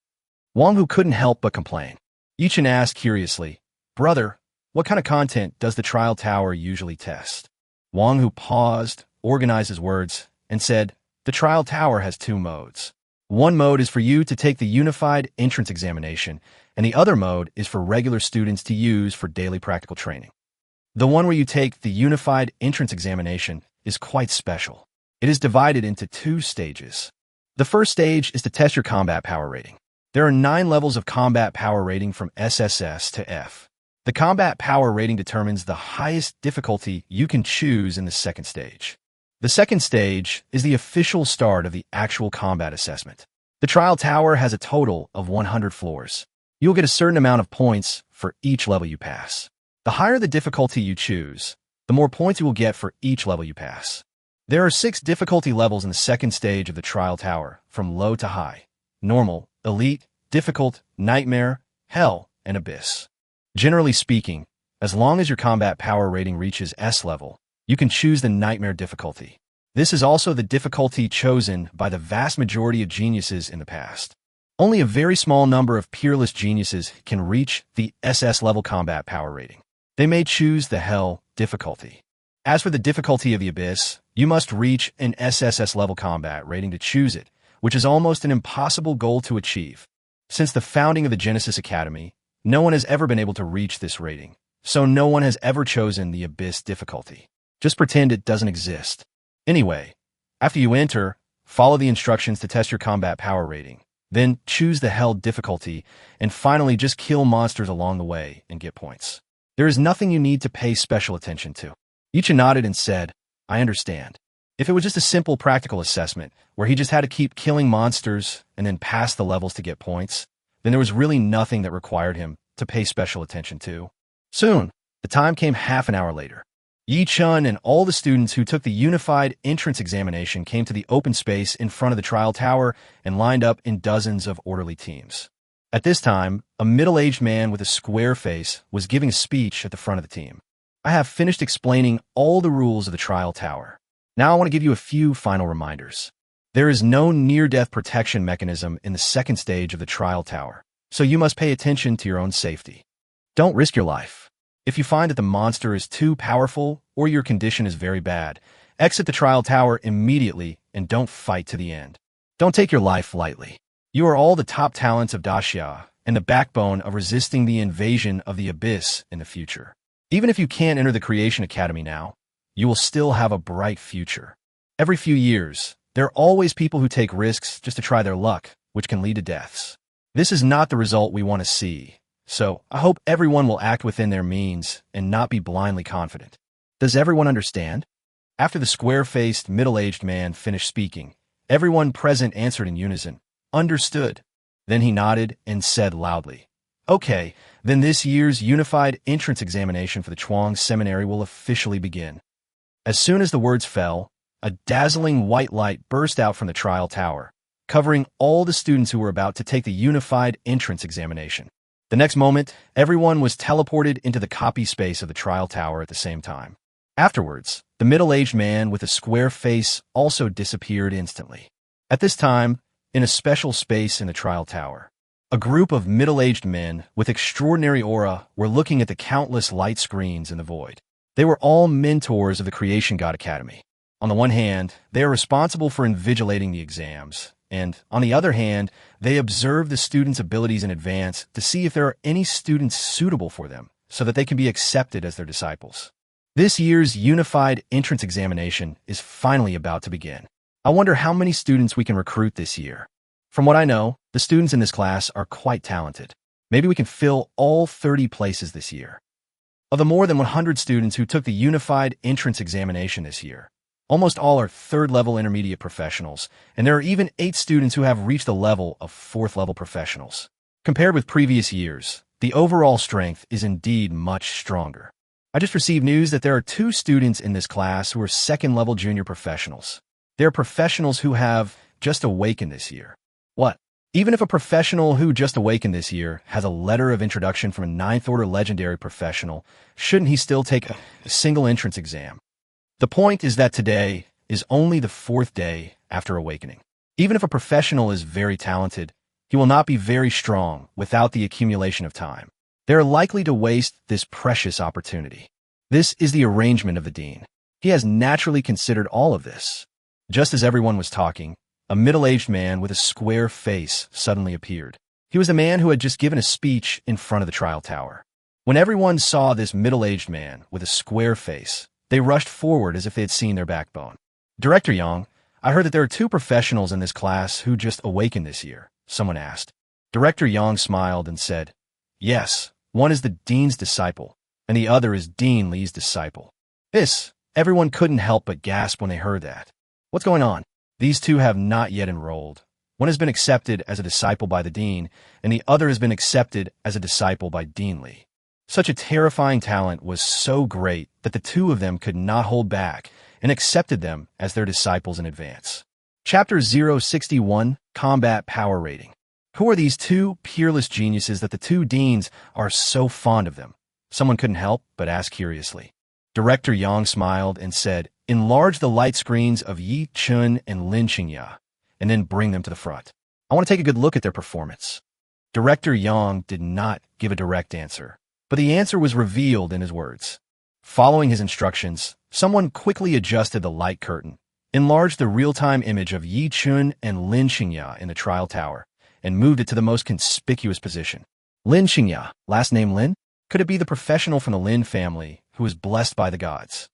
Wang Hu couldn't help but complain. Yichin asked curiously, "Brother, what kind of content does the trial tower usually test?" Wang Hu paused, organized his words, and said, "The trial tower has two modes. One mode is for you to take the unified entrance examination, and the other mode is for regular students to use for daily practical training. The one where you take the unified entrance examination is quite special. It is divided into two stages. The first stage is to test your combat power rating. There are 9 levels of combat power rating from SSS to F. The combat power rating determines the highest difficulty you can choose in the second stage. The second stage is the official start of the actual combat assessment. The trial tower has a total of 100 floors. You'll get a certain amount of points for each level you pass. The higher the difficulty you choose, the more points you will get for each level you pass. There are 6 difficulty levels in the second stage of the trial tower, from low to high: normal, elite, difficult, nightmare, hell, and abyss. Generally speaking, as long as your combat power rating reaches S level, you can choose the nightmare difficulty. This is also the difficulty chosen by the vast majority of geniuses in the past. Only a very small number of peerless geniuses can reach the SS level combat power rating. They may choose the Hell difficulty. As for the difficulty of the Abyss, you must reach an SSS level combat rating to choose it, which is almost an impossible goal to achieve. Since the founding of the Genesis Academy, no one has ever been able to reach this rating, so no one has ever chosen the Abyss difficulty. Just pretend it doesn't exist. Anyway, after you enter, follow the instructions to test your combat power rating, then choose the Hell difficulty, and finally just kill monsters along the way and get points. There is nothing you need to pay special attention to. Yicha nodded and said, I understand. If it was just a simple practical assessment, where he just had to keep killing monsters and then pass the levels to get points, then there was really nothing that required him to pay special attention to. Soon, the time came half an hour later. Yi Chun and all the students who took the unified entrance examination came to the open space in front of the trial tower and lined up in dozens of orderly teams. At this time, a middle-aged man with a square face was giving a speech at the front of the team. I have finished explaining all the rules of the trial tower. Now I want to give you a few final reminders. There is no near-death protection mechanism in the second stage of the trial tower, so you must pay attention to your own safety. Don't risk your life. If you find that the monster is too powerful or your condition is very bad, exit the trial tower immediately and don't fight to the end. Don't take your life lightly. You are all the top talents of Daxia and the backbone of resisting the invasion of the Abyss in the future. Even if you can't enter the Creation Academy now, you will still have a bright future. Every few years, there are always people who take risks just to try their luck, which can lead to deaths. This is not the result we want to see, so I hope everyone will act within their means and not be blindly confident. Does everyone understand? After the square-faced, middle-aged man finished speaking, everyone present answered in unison, Understood. Then he nodded and said loudly, Okay, then this year's unified entrance examination for the Chuang Seminary will officially begin. As soon as the words fell, a dazzling white light burst out from the trial tower, covering all the students who were about to take the unified entrance examination. The next moment, everyone was teleported into the copy space of the trial tower at the same time. Afterwards, the middle-aged man with a square face also disappeared instantly. At this time, in a special space in the trial tower, a group of middle-aged men with extraordinary aura were looking at the countless light screens in the void. They were all mentors of the Creation God Academy. On the one hand, they are responsible for invigilating the exams, and on the other hand, they observe the students' abilities in advance to see if there are any students suitable for them so that they can be accepted as their disciples. This year's unified entrance examination is finally about to begin. I wonder how many students we can recruit this year. From what I know, the students in this class are quite talented. Maybe we can fill all 30 places this year. Of the more than 100 students who took the unified entrance examination this year, almost all are third-level intermediate professionals, and there are even 8 students who have reached the level of fourth-level professionals. Compared with previous years, the overall strength is indeed much stronger. I just received news that there are 2 students in this class who are second-level junior professionals. They are professionals who have just awakened this year. What? Even if a professional who just awakened this year has a letter of introduction from a 9th-order legendary professional, shouldn't he still take a single entrance exam? The point is that today is only the 4th day after awakening. Even if a professional is very talented, he will not be very strong without the accumulation of time. They are likely to waste this precious opportunity. This is the arrangement of the dean. He has naturally considered all of this. Just as everyone was talking, a middle-aged man with a square face suddenly appeared. He was the man who had just given a speech in front of the trial tower. When everyone saw this middle-aged man with a square face, they rushed forward as if they had seen their backbone. Director Yang, I heard that there are 2 professionals in this class who just awakened this year, someone asked. Director Yang smiled and said, Yes, one is the dean's disciple, and the other is Dean Li's disciple. Everyone couldn't help but gasp when they heard that. What's going on? These 2 have not yet enrolled. One has been accepted as a disciple by the dean, and the other has been accepted as a disciple by Dean Li. Such a terrifying talent was so great that the 2 of them could not hold back and accepted them as their disciples in advance. Chapter 061, Combat Power Rating. Who are these 2 peerless geniuses that the 2 deans are so fond of them? Someone couldn't help but ask curiously. Director Yang smiled and said, Enlarge the light screens of Yi Chun and Lin Qingya, and then bring them to the front. I want to take a good look at their performance. Director Yang did not give a direct answer, but the answer was revealed in his words. Following his instructions, someone quickly adjusted the light curtain, enlarged the real-time image of Yi Chun and Lin Xingya in the trial tower, and moved it to the most conspicuous position. Lin Xingya, last name Lin? Could it be the professional from the Lin family who was blessed by the gods?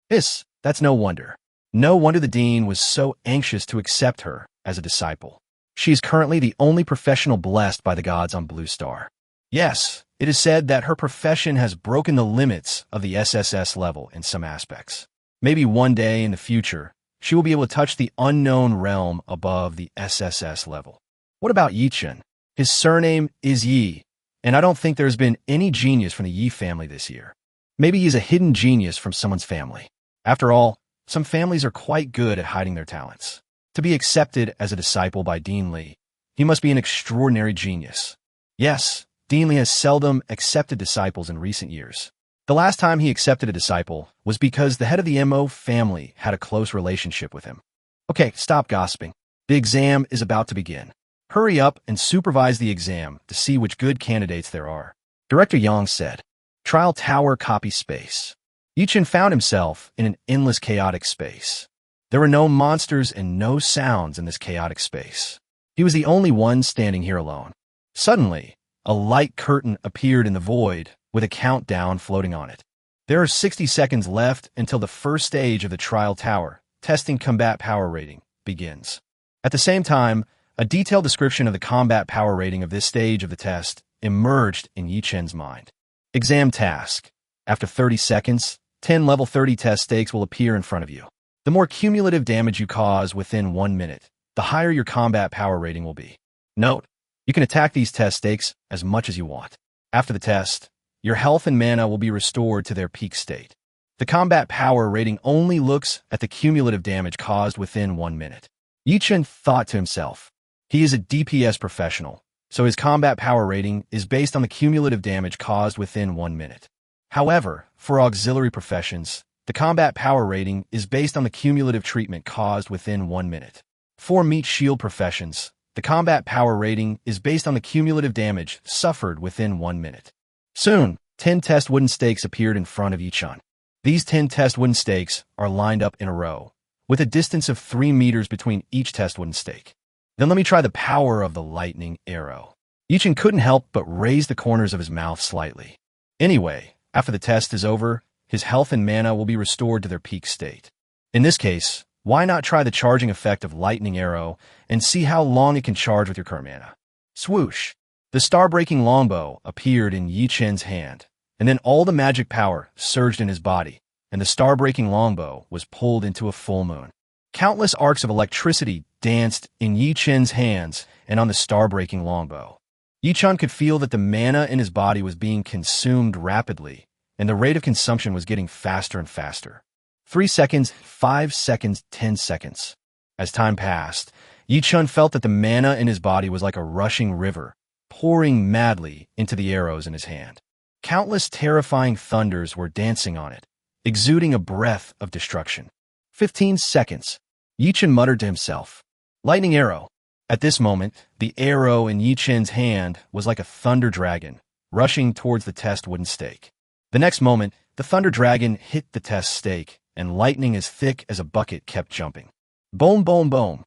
That's no wonder. No wonder the dean was so anxious to accept her as a disciple. She is currently the only professional blessed by the gods on Blue Star. Yes, it is said that her profession has broken the limits of the SSS level in some aspects. Maybe one day in the future, she will be able to touch the unknown realm above the SSS level. What about Yi Chun? His surname is Yi, and I don't think there's been any genius from the Yi family this year. Maybe he's a hidden genius from someone's family. After all, some families are quite good at hiding their talents. To be accepted as a disciple by Dean Li, he must be an extraordinary genius. Yes, Dean Li has seldom accepted disciples in recent years. The last time he accepted a disciple was because the head of the MO family had a close relationship with him. Okay, stop gossiping. The exam is about to begin. Hurry up and supervise the exam to see which good candidates there are. Director Yang said. Trial tower copy space. Yi Chun found himself in an endless chaotic space. There were no monsters and no sounds in this chaotic space. He was the only one standing here alone. Suddenly, a light curtain appeared in the void with a countdown floating on it. There are 60 seconds left until the first stage of the trial tower, testing combat power rating, begins. At the same time, a detailed description of the combat power rating of this stage of the test emerged in Yi Chun's mind. Exam task. After 30 seconds, 10 level 30 test stakes will appear in front of you. The more cumulative damage you cause within 1 minute, the higher your combat power rating will be. Note, you can attack these test stakes as much as you want. After the test, your health and mana will be restored to their peak state. The combat power rating only looks at the cumulative damage caused within 1 minute. Yi Chun thought to himself, he is a DPS professional, so his combat power rating is based on the cumulative damage caused within 1 minute. However, for auxiliary professions, the combat power rating is based on the cumulative treatment caused within 1 minute. For meat shield professions, the combat power rating is based on the cumulative damage suffered within 1 minute. Soon, 10 test wooden stakes appeared in front of Yi Chun. These 10 test wooden stakes are lined up in a row, with a distance of 3 meters between each test wooden stake. Then let me try the power of the lightning arrow. Yi Chun couldn't help but raise the corners of his mouth slightly. Anyway, after the test is over, his health and mana will be restored to their peak state. In this case, why not try the charging effect of lightning arrow and see how long it can charge with your current mana? Swoosh! The star-breaking longbow appeared in Yi Chun's hand, and then all the magic power surged in his body, and the star-breaking longbow was pulled into a full moon. Countless arcs of electricity danced in Yi Chun's hands and on the star-breaking longbow. Yi Chun could feel that the mana in his body was being consumed rapidly, and the rate of consumption was getting faster and faster. 3 seconds, 5 seconds, 10 seconds. As time passed, Yi Chun felt that the mana in his body was like a rushing river, pouring madly into the arrows in his hand. Countless terrifying thunders were dancing on it, exuding a breath of destruction. 15 seconds. Yi Chun muttered to himself, "Lightning arrow." At this moment, the arrow in Yi Chun's hand was like a thunder dragon, rushing towards the test wooden stake. The next moment, the thunder dragon hit the test stake, and lightning as thick as a bucket kept jumping. Boom, boom, boom.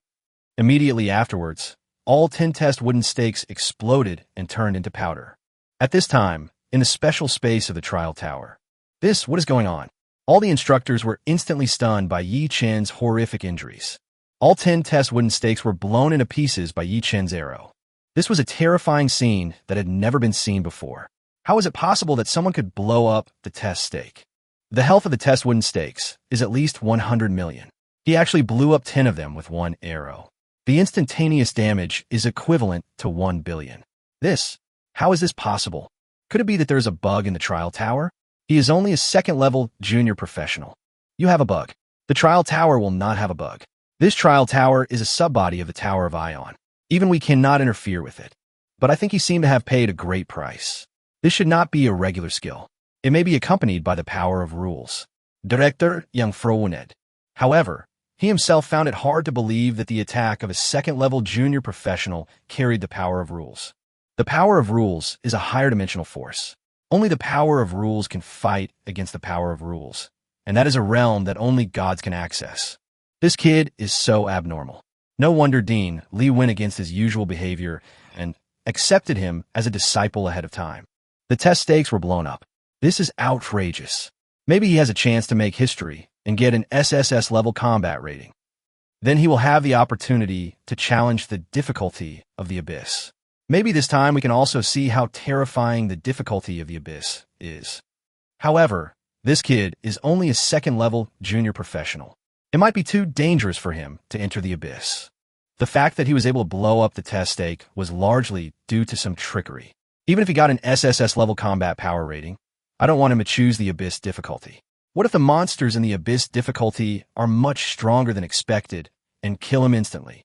Immediately afterwards, all 10 test wooden stakes exploded and turned into powder. At this time, in the special space of the trial tower. What is going on? All the instructors were instantly stunned by Yi Chun's horrific injuries. All 10 test wooden stakes were blown into pieces by Yi Chun's arrow. This was a terrifying scene that had never been seen before. How is it possible that someone could blow up the test stake? The health of the test wooden stakes is at least 100 million. He actually blew up 10 of them with one arrow. The instantaneous damage is equivalent to 1 billion. How is this possible? Could it be that there's a bug in the trial tower? He is only a second-level junior professional. You have a bug. The trial tower will not have a bug. This trial tower is a subbody of the Tower of Ion. Even we cannot interfere with it. But I think he seemed to have paid a great price. This should not be a regular skill. It may be accompanied by the power of rules. Director Yang Frowned. However, He himself found it hard to believe that the attack of a second-level junior professional carried the power of rules. The power of rules is a higher dimensional force. Only the power of rules can fight against the power of rules, and that is a realm that only gods can access. This kid is so abnormal. No wonder Dean Li went against his usual behavior and accepted him as a disciple ahead of time. The test stakes were blown up. This is outrageous. Maybe he has a chance to make history and get an SSS-level combat rating. Then he will have the opportunity to challenge the difficulty of the abyss. Maybe this time we can also see how terrifying the difficulty of the abyss is. However, this kid is only a second-level junior professional. It might be too dangerous for him to enter the abyss. The fact that he was able to blow up the test stake was largely due to some trickery. Even if he got an SSS-level combat power rating, I don't want him to choose the abyss difficulty. What if the monsters in the abyss difficulty are much stronger than expected and kill him instantly?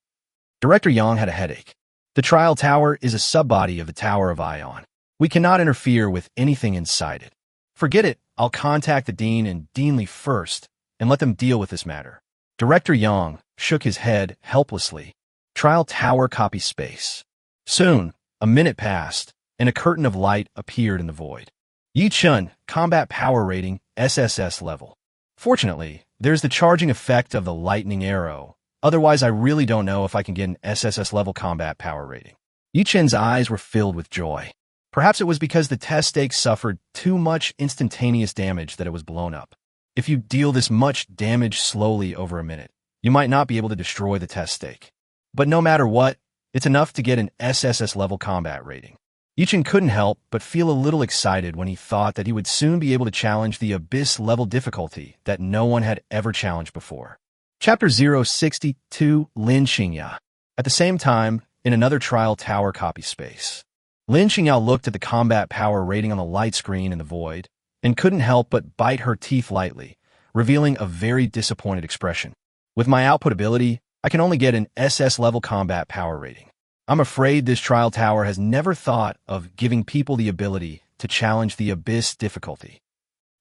Director Yang had a headache. The trial tower is a subbody of the Tower of Ion. We cannot interfere with anything inside it. Forget it, I'll contact the Dean and Dean Li first and let them deal with this matter. Director Yang shook his head helplessly. Trial tower copy space. Soon, a minute passed, and a curtain of light appeared in the void. Yi Chun, combat power rating, SSS level. Fortunately, there's the charging effect of the lightning arrow. Otherwise, I really don't know if I can get an SSS level combat power rating. Yi Chun's eyes were filled with joy. Perhaps it was because the test stake suffered too much instantaneous damage that it was blown up. If you deal this much damage slowly over a minute, you might not be able to destroy the test stake. But no matter what, it's enough to get an SSS level combat rating. Yi Chun couldn't help but feel a little excited when he thought that he would soon be able to challenge the abyss level difficulty that no one had ever challenged before. Chapter 062, Lin Xingya. At the same time, in another trial tower copy space, Lin Xingya looked at the combat power rating on the light screen in the void and couldn't help but bite her teeth lightly, revealing a very disappointed expression. With my output ability, I can only get an SS level combat power rating. I'm afraid this trial tower has never thought of giving people the ability to challenge the abyss difficulty.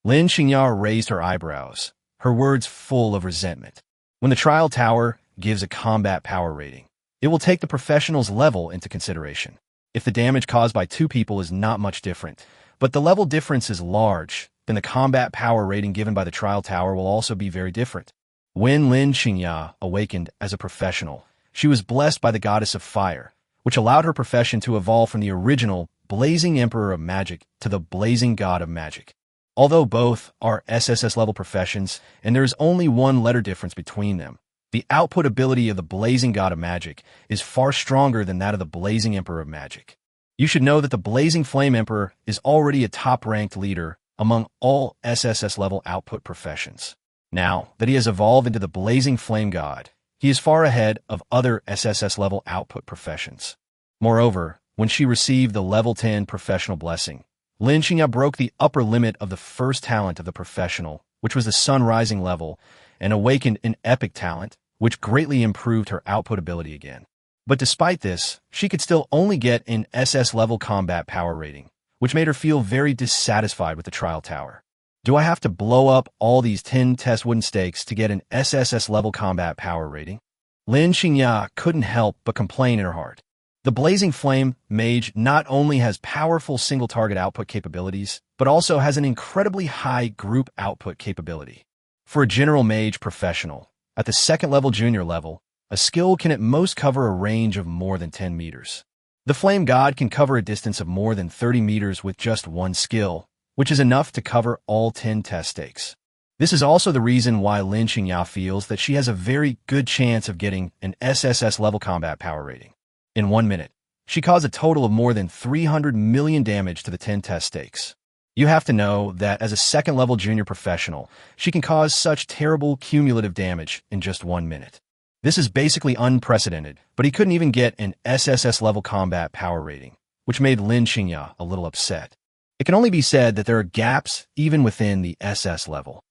Lin Xingya raised her eyebrows, her words full of resentment. When the trial tower gives a combat power rating, it will take the professional's level into consideration. If the damage caused by two people is not much different, but the level difference is large, then the combat power rating given by the trial tower will also be very different. When Lin Xingya awakened as a professional, she was blessed by the goddess of fire, which allowed her profession to evolve from the original Blazing Emperor of Magic to the Blazing God of Magic. Although both are SSS-level professions, and there is only one letter difference between them, the output ability of the Blazing God of Magic is far stronger than that of the Blazing Emperor of Magic. You should know that the Blazing Flame Emperor is already a top-ranked leader among all SSS-level output professions. Now that he has evolved into the Blazing Flame God, he is far ahead of other SSS-level output professions. Moreover, when she received the level 10 professional blessing, Lin Xingya broke the upper limit of the first talent of the professional, which was the Sun Rising level, and awakened an epic talent, which greatly improved her output ability again. But despite this, she could still only get an SS-level combat power rating, which made her feel very dissatisfied with the trial tower. Do I have to blow up all these 10 test wooden stakes to get an SSS-level combat power rating? Lin Xingya couldn't help but complain in her heart. The Blazing Flame Mage not only has powerful single-target output capabilities, but also has an incredibly high group output capability. For a general mage professional, at the second-level junior level, a skill can at most cover a range of more than 10 meters. The Flame God can cover a distance of more than 30 meters with just one skill, which is enough to cover all 10 test stakes. This is also the reason why Lin Xingya feels that she has a very good chance of getting an SSS-level combat power rating. In 1 minute, she caused a total of more than 300 million damage to the 10 test stakes. You have to know that as a second-level junior professional, she can cause such terrible cumulative damage in just 1 minute. This is basically unprecedented, but he couldn't even get an SSS-level combat power rating, which made Lin Xingya a little upset. It can only be said that there are gaps even within the SS level.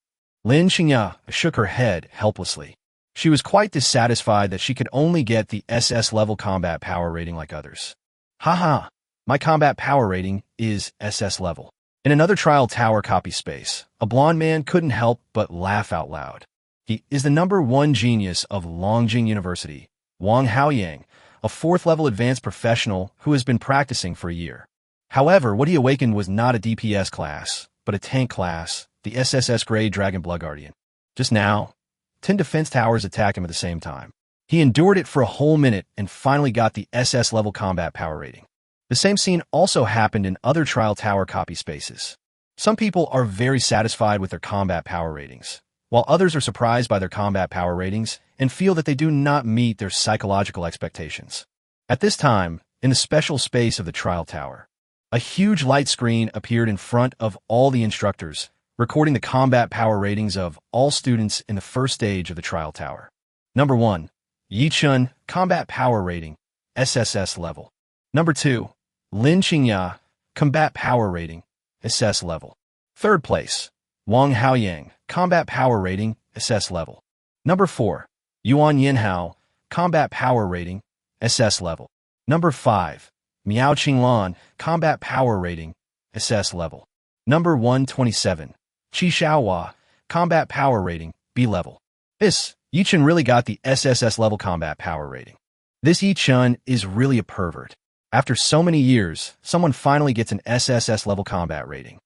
Lin Xingya shook her head helplessly. She was quite dissatisfied that she could only get the SS level combat power rating like others. Haha, my combat power rating is SS level. In another trial tower copy space, a blonde man couldn't help but laugh out loud. He is the #1 genius of Longjing University, Wang Haoyang, a 4th-level advanced professional who has been practicing for a year. However, what he awakened was not a DPS class, but a tank class, the SSS grade Dragon Blood Guardian. Just now, 10 defense towers attacked him at the same time. He endured it for a whole minute and finally got the SS level combat power rating. The same scene also happened in other trial tower copy spaces. Some people are very satisfied with their combat power ratings, while others are surprised by their combat power ratings and feel that they do not meet their psychological expectations. At this time, in the special space of the trial tower, a huge light screen appeared in front of all the instructors, recording the combat power ratings of all students in the first stage of the trial tower. Number 1. Yi Chun, combat power rating, SSS level. Number 2. Lin Qingya, combat power rating, SS level. Third place, Wang Haoyang, combat power rating, SS level. Number 4. Yuan Yinhao, combat power rating, SS level. Number 5. Miao Qinglan, combat power rating, SS level. Number 127. Qi Xiaohua, combat power rating, B level. Yi Chun really got the SSS level combat power rating. This Yi Chun is really a pervert. After so many years, someone finally gets an SSS level combat rating.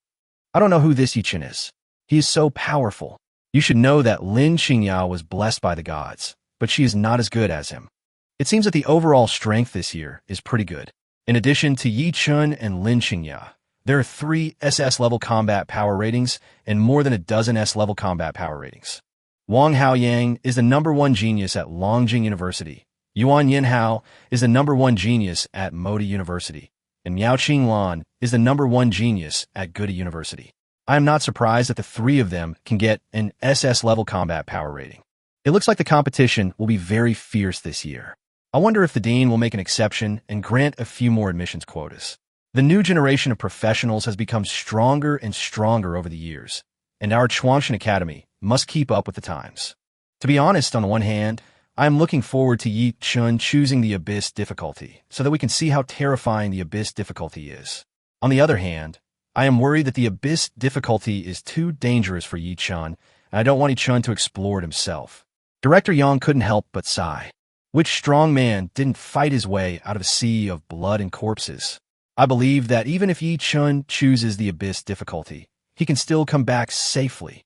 I don't know who this Yi Chun is. He is so powerful. You should know that Lin Qingya was blessed by the gods, but she is not as good as him. It seems that the overall strength this year is pretty good. In addition to Yi Chun and Lin Qingya, there are 3 SS level combat power ratings and more than a dozen S level combat power ratings. Wang Haoyang is the #1 genius at Longjing University. Yuan Yinhao is the #1 genius at Modi University. And Miao Qinglan is the #1 genius at Goody University. I am not surprised that the 3 of them can get an SS level combat power rating. It looks like the competition will be very fierce this year. I wonder if the dean will make an exception and grant a few more admissions quotas. The new generation of professionals has become stronger and stronger over the years, and our Chuangshan Academy must keep up with the times. To be honest, on the one hand, I am looking forward to Yi Chun choosing the Abyss difficulty so that we can see how terrifying the Abyss difficulty is. On the other hand, I am worried that the Abyss difficulty is too dangerous for Yi Chun, and I don't want Yi Chun to explore it himself. Director Yang couldn't help but sigh. Which strong man didn't fight his way out of a sea of blood and corpses? I believe that even if Yi Chun chooses the Abyss difficulty, he can still come back safely.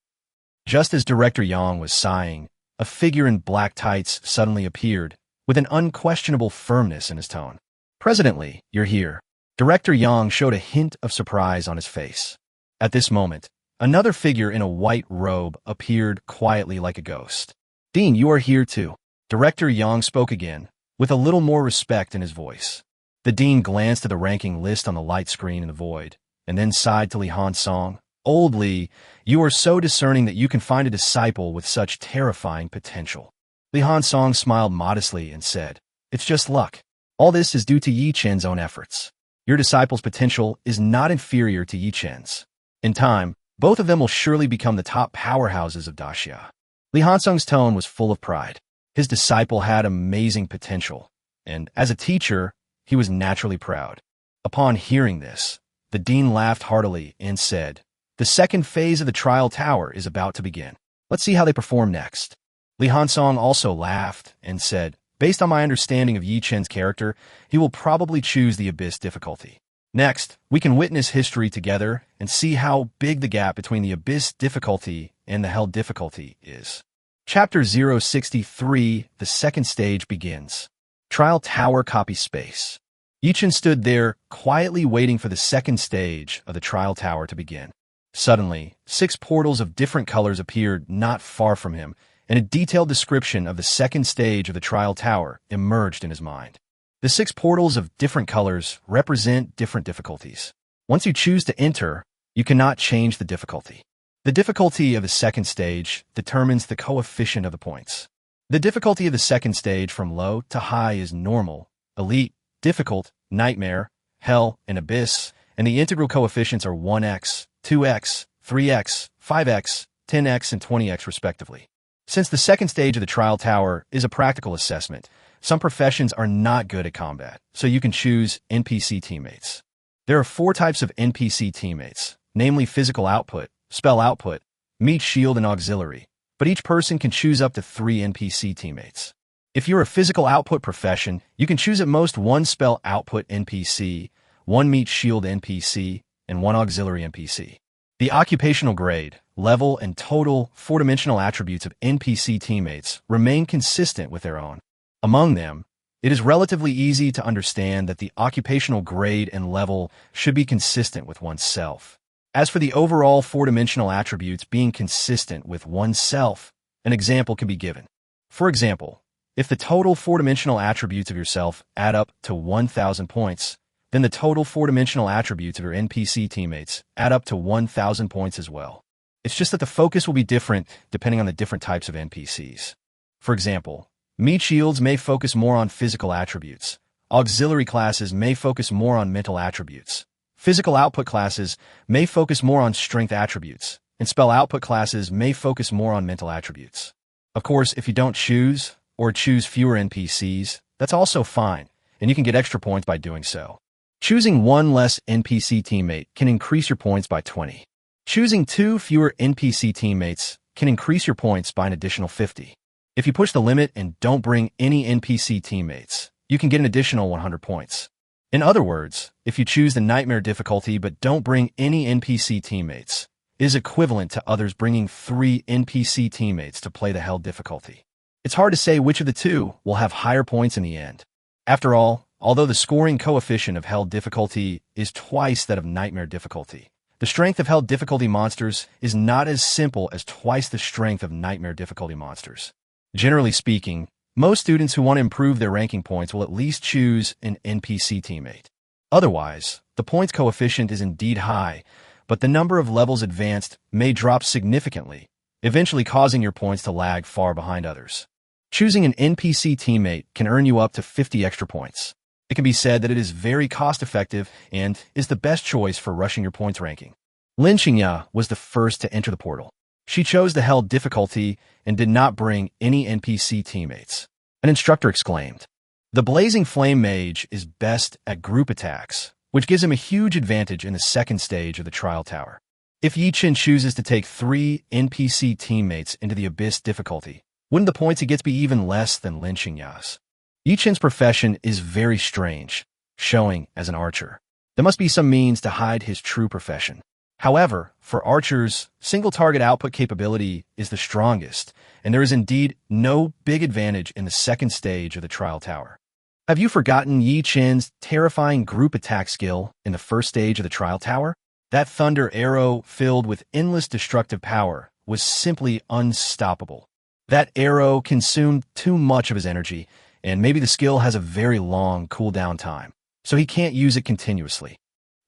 Just as Director Yang was sighing, a figure in black tights suddenly appeared, with an unquestionable firmness in his tone. "President Lee, you're here." Director Yang showed a hint of surprise on his face. At this moment, another figure in a white robe appeared quietly like a ghost. "Dean, you are here too." Director Yang spoke again, with a little more respect in his voice. The dean glanced at the ranking list on the light screen in the void, and then sighed to Li Hansong. "Old Li, you are so discerning that you can find a disciple with such terrifying potential." Li Hansong smiled modestly and said, "It's just luck. All this is due to Yi Chen's own efforts. Your disciple's potential is not inferior to Yi Chen's. In time, both of them will surely become the top powerhouses of Daxia." Li Hansong's tone was full of pride. His disciple had amazing potential, and as a teacher, he was naturally proud. Upon hearing this, the dean laughed heartily and said, "The second phase of the trial tower is about to begin. Let's see how they perform next." Li Hansong also laughed and said, "Based on my understanding of Yi Chen's character, he will probably choose the Abyss difficulty. Next, we can witness history together and see how big the gap between the Abyss difficulty and the Hell difficulty is." Chapter 063, the second stage begins. Trial Tower Copy Space. Yi Chen stood there, quietly waiting for the second stage of the trial tower to begin. Suddenly, 6 portals of different colors appeared not far from him, and a detailed description of the second stage of the trial tower emerged in his mind. The 6 portals of different colors represent different difficulties. Once you choose to enter, you cannot change the difficulty. The difficulty of the second stage determines the coefficient of the points. The difficulty of the second stage from low to high is normal, elite, difficult, nightmare, hell, and abyss, and the integral coefficients are 1x, 2x, 3x, 5x, 10x, and 20x respectively. Since the second stage of the trial tower is a practical assessment, some professions are not good at combat, so you can choose NPC teammates. There are 4 types of NPC teammates, namely physical output, spell output, meat shield and auxiliary, but each person can choose up to 3 NPC teammates. If you're a physical output profession, you can choose at most 1 spell output NPC, 1 meat shield NPC, and 1 auxiliary NPC. The occupational grade, level, and total 4-dimensional attributes of NPC teammates remain consistent with their own. Among them, it is relatively easy to understand that the occupational grade and level should be consistent with oneself. As for the overall 4-dimensional attributes being consistent with oneself, an example can be given. For example, if the total 4-dimensional attributes of yourself add up to 1,000 points, then the total 4-dimensional attributes of your NPC teammates add up to 1,000 points as well. It's just that the focus will be different depending on the different types of NPCs. For example, meat shields may focus more on physical attributes. Auxiliary classes may focus more on mental attributes. Physical output classes may focus more on strength attributes, and spell output classes may focus more on mental attributes. Of course, if you don't choose, or choose fewer NPCs, that's also fine, and you can get extra points by doing so. Choosing 1 less NPC teammate can increase your points by 20. Choosing 2 fewer NPC teammates can increase your points by an additional 50. If you push the limit and don't bring any NPC teammates, you can get an additional 100 points. In other words, if you choose the Nightmare difficulty but don't bring any NPC teammates, it is equivalent to others bringing 3 NPC teammates to play the Hell difficulty. It's hard to say which of the two will have higher points in the end. After all, although the scoring coefficient of Hell difficulty is twice that of Nightmare difficulty, the strength of Hell difficulty monsters is not as simple as twice the strength of Nightmare difficulty monsters. Generally speaking, most students who want to improve their ranking points will at least choose an NPC teammate. Otherwise, the points coefficient is indeed high, but the number of levels advanced may drop significantly, eventually causing your points to lag far behind others. Choosing an NPC teammate can earn you up to 50 extra points. It can be said that it is very cost-effective and is the best choice for rushing your points ranking. Lin Xingya was the first to enter the portal. She chose the Hell difficulty and did not bring any NPC teammates. An instructor exclaimed, "The Blazing Flame Mage is best at group attacks, which gives him a huge advantage in the second stage of the Trial Tower. If Yi Chen chooses to take 3 NPC teammates into the Abyss difficulty, wouldn't the points he gets be even less than Lin Xingya's? Yi Chen's profession is very strange, showing as an archer. There must be some means to hide his true profession. However, for archers, single target output capability is the strongest, and there is indeed no big advantage in the second stage of the Trial Tower. Have you forgotten Yi Chen's terrifying group attack skill in the first stage of the Trial Tower? That thunder arrow filled with endless destructive power was simply unstoppable. That arrow consumed too much of his energy, and maybe the skill has a very long cooldown time, so he can't use it continuously.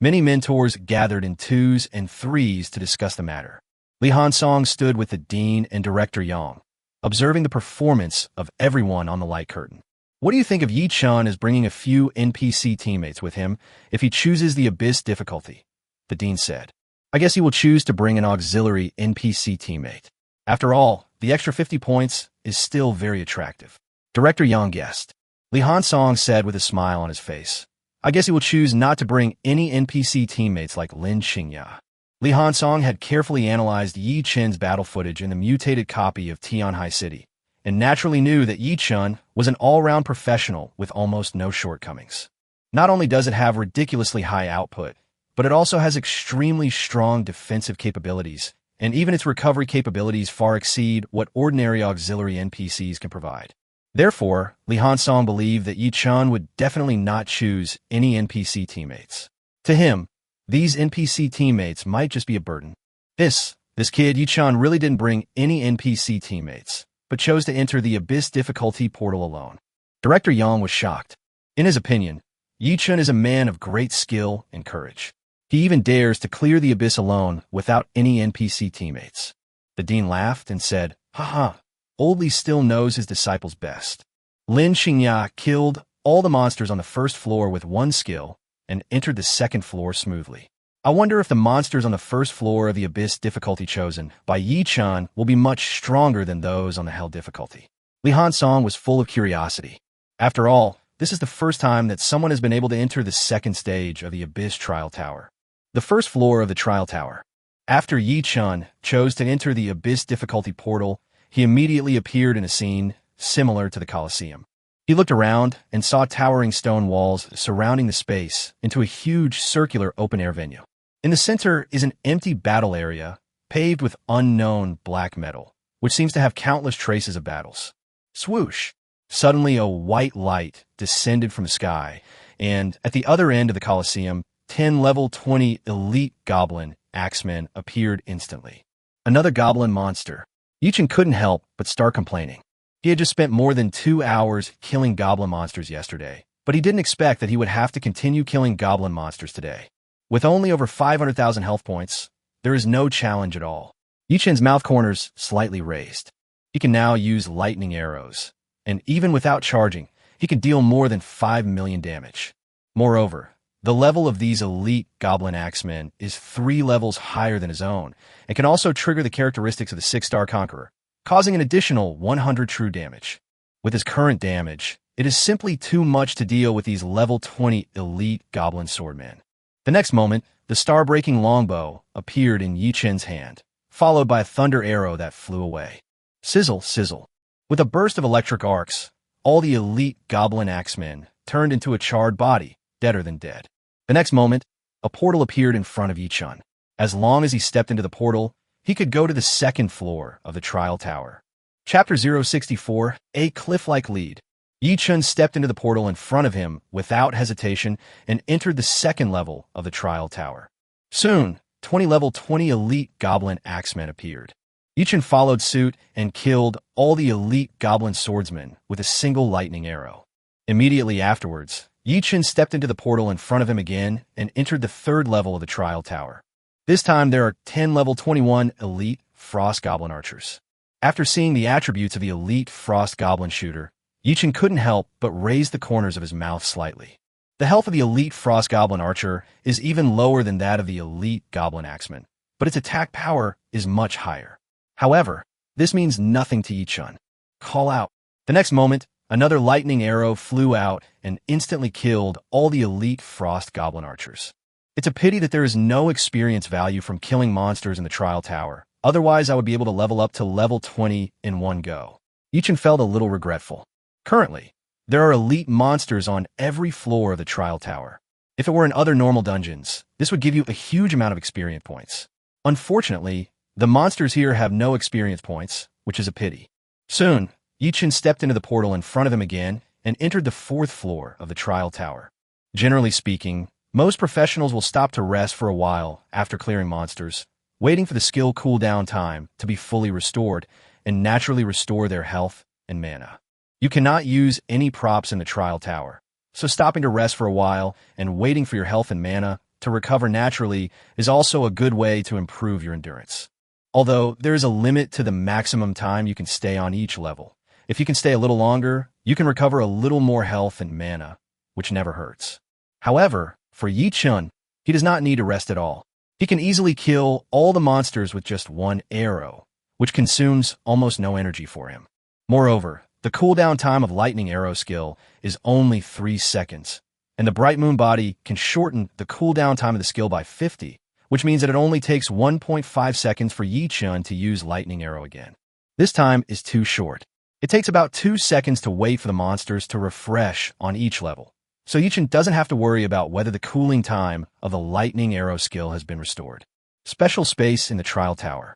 Many mentors gathered in 2s and 3s to discuss the matter. Li Hansong stood with the dean and director Yang, observing the performance of everyone on the light curtain. What do you think of Yi Chen as bringing a few NPC teammates with him if he chooses the Abyss difficulty? The dean said. I guess he will choose to bring an auxiliary NPC teammate. After all, the extra 50 points is still very attractive. Director Yang guessed. Li Hansong said with a smile on his face. I guess he will choose not to bring any NPC teammates like Lin Xingya. Li Hansong had carefully analyzed Yi Chen's battle footage in the mutated copy of Tianhai City, and naturally knew that Yi Chen was an all-round professional with almost no shortcomings. Not only does it have ridiculously high output, but it also has extremely strong defensive capabilities, and even its recovery capabilities far exceed what ordinary auxiliary NPCs can provide. Therefore, Li Hansong believed that Yi Chen would definitely not choose any NPC teammates. To him, these NPC teammates might just be a burden. This kid, Yi Chen, really didn't bring any NPC teammates, but chose to enter the Abyss difficulty portal alone. Director Yang was shocked. In his opinion, Yi Chen is a man of great skill and courage. He even dares to clear the Abyss alone without any NPC teammates. The dean laughed and said, "Haha, Old Li still knows his disciples best." Lin Xingya killed all the monsters on the first floor with 1 skill and entered the second floor smoothly. I wonder if the monsters on the first floor of the Abyss difficulty chosen by Yi Chen will be much stronger than those on the Hell difficulty. Li Hansong was full of curiosity. After all, this is the first time that someone has been able to enter the second stage of the Abyss Trial Tower. The first floor of the Trial Tower. After Yi Chen chose to enter the Abyss difficulty portal, he immediately appeared in a scene similar to the Colosseum. He looked around and saw towering stone walls surrounding the space into a huge circular open-air venue. In the center is an empty battle area paved with unknown black metal, which seems to have countless traces of battles. Swoosh! Suddenly a white light descended from the sky, and at the other end of the Colosseum, 10 level 20 elite goblin axemen appeared instantly. Another goblin monster. Yichen couldn't help but start complaining. He had just spent more than 2 hours killing goblin monsters yesterday, but he didn't expect that he would have to continue killing goblin monsters today. With only over 500,000 health points, there is no challenge at all. Yichen's mouth corners slightly raised. He can now use lightning arrows, and even without charging, he can deal more than 5 million damage. Moreover, the level of these elite goblin axemen is 3 levels higher than his own, and can also trigger the characteristics of the 6-star conqueror, causing an additional 100 true damage. With his current damage, it is simply too much to deal with these level 20 elite goblin swordmen. The next moment, the star-breaking longbow appeared in Yichen's hand, followed by a thunder arrow that flew away. Sizzle, sizzle. With a burst of electric arcs, all the elite goblin axemen turned into a charred body, deader than dead. The next moment, a portal appeared in front of Yichen. As long as he stepped into the portal, he could go to the 2nd floor of the trial tower. Chapter 064, A Cliff-like Lead. Yichen stepped into the portal in front of him without hesitation and entered the 2nd level of the trial tower. Soon, 20 level 20 elite goblin axemen appeared. Yichen followed suit and killed all the elite goblin swordsmen with a single lightning arrow. Immediately afterwards, Yichen stepped into the portal in front of him again and entered the 3rd level of the trial tower. This time there are 10 level 21 elite frost goblin archers. After seeing the attributes of the elite frost goblin shooter, Yichen couldn't help but raise the corners of his mouth slightly. The health of the elite frost goblin archer is even lower than that of the elite goblin axeman, but its attack power is much higher. However, this means nothing to Yichen. Call out. The next moment, another lightning arrow flew out and instantly killed all the elite frost goblin archers. It's a pity that there is no experience value from killing monsters in the trial tower. Otherwise, I would be able to level up to level 20 in one go. Yichen felt a little regretful. Currently, there are elite monsters on every floor of the trial tower. If it were in other normal dungeons, this would give you a huge amount of experience points. Unfortunately, the monsters here have no experience points, which is a pity. Soon, Yichen stepped into the portal in front of him again and entered the 4th floor of the trial tower. Generally speaking, most professionals will stop to rest for a while after clearing monsters, waiting for the skill cooldown time to be fully restored and naturally restore their health and mana. You cannot use any props in the trial tower, so stopping to rest for a while and waiting for your health and mana to recover naturally is also a good way to improve your endurance. Although there is a limit to the maximum time you can stay on each level. If you can stay a little longer, you can recover a little more health and mana, which never hurts. However, for Yichen, he does not need to rest at all. He can easily kill all the monsters with just one arrow, which consumes almost no energy for him. Moreover, the cooldown time of lightning arrow skill is only 3 seconds, and the bright moon body can shorten the cooldown time of the skill by 50, which means that it only takes 1.5 seconds for Yichen to use lightning arrow again. This time is too short. It takes about 2 seconds to wait for the monsters to refresh on each level, so Yichen doesn't have to worry about whether the cooling time of the lightning arrow skill has been restored. Special space in the trial tower.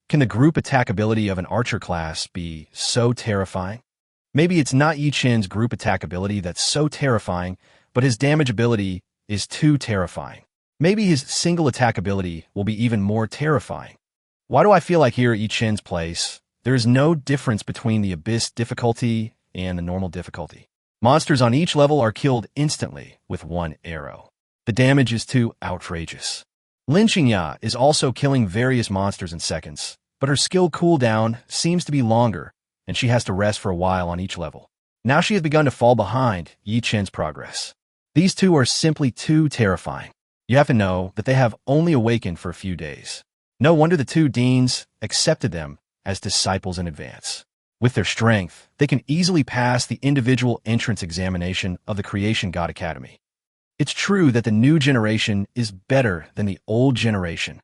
Can the group attack ability of an archer class be so terrifying? Maybe it's not Yichen's group attack ability that's so terrifying, but his damage ability is too terrifying. Maybe his single attack ability will be even more terrifying. Why do I feel like here at Yichen's place, there is no difference between the abyss difficulty and the normal difficulty? Monsters on each level are killed instantly with one arrow. The damage is too outrageous. Lin Qingya is also killing various monsters in seconds, but her skill cooldown seems to be longer, and she has to rest for a while on each level. Now she has begun to fall behind Yichen's progress. These two are simply too terrifying. You have to know that they have only awakened for a few days. No wonder the two deans accepted them as disciples in advance. With their strength, they can easily pass the individual entrance examination of the Creation God Academy. It's true that the new generation is better than the old generation.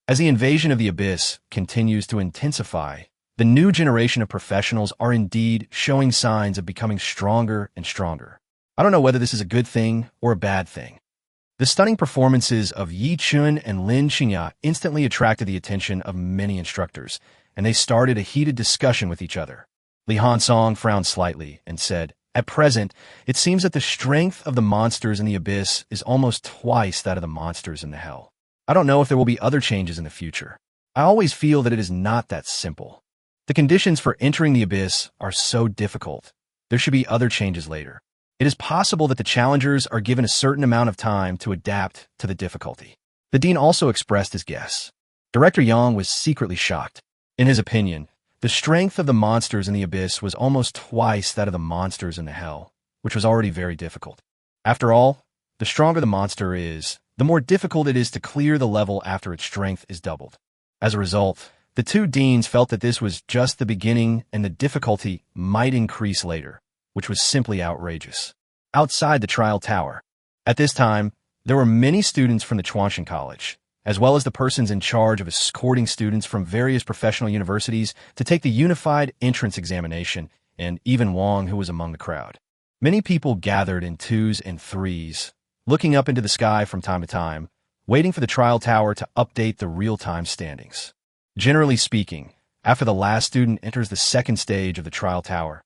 As the invasion of the Abyss continues to intensify, The new generation of professionals are indeed showing signs of becoming stronger and stronger. I don't know whether this is a good thing or a bad thing. The stunning performances of Yi Chun and Lin Xingya instantly attracted the attention of many instructors, and they started a heated discussion with each other. Li Hansong frowned slightly and said, "At present, it seems that the strength of the monsters in the abyss is almost twice that of the monsters in the hell. I don't know if there will be other changes in the future. I always feel that it is not that simple. The conditions for entering the abyss are so difficult. There should be other changes later. It is possible that the challengers are given a certain amount of time to adapt to the difficulty." The dean also expressed his guess. Director Yang was secretly shocked. In his opinion, the strength of the monsters in the abyss was almost twice that of the monsters in the hell, which was already very difficult. After all, the stronger the monster is, the more difficult it is to clear the level after its strength is doubled. As a result, the two deans felt that this was just the beginning and the difficulty might increase later, which was simply outrageous. Outside the trial tower, at this time, there were many students from the Chuanshan College, as well as the persons in charge of escorting students from various professional universities to take the unified entrance examination, and even Wang, who was among the crowd. Many people gathered in twos and threes, looking up into the sky from time to time, waiting for the trial tower to update the real-time standings. Generally speaking, after the last student enters the second stage of the trial tower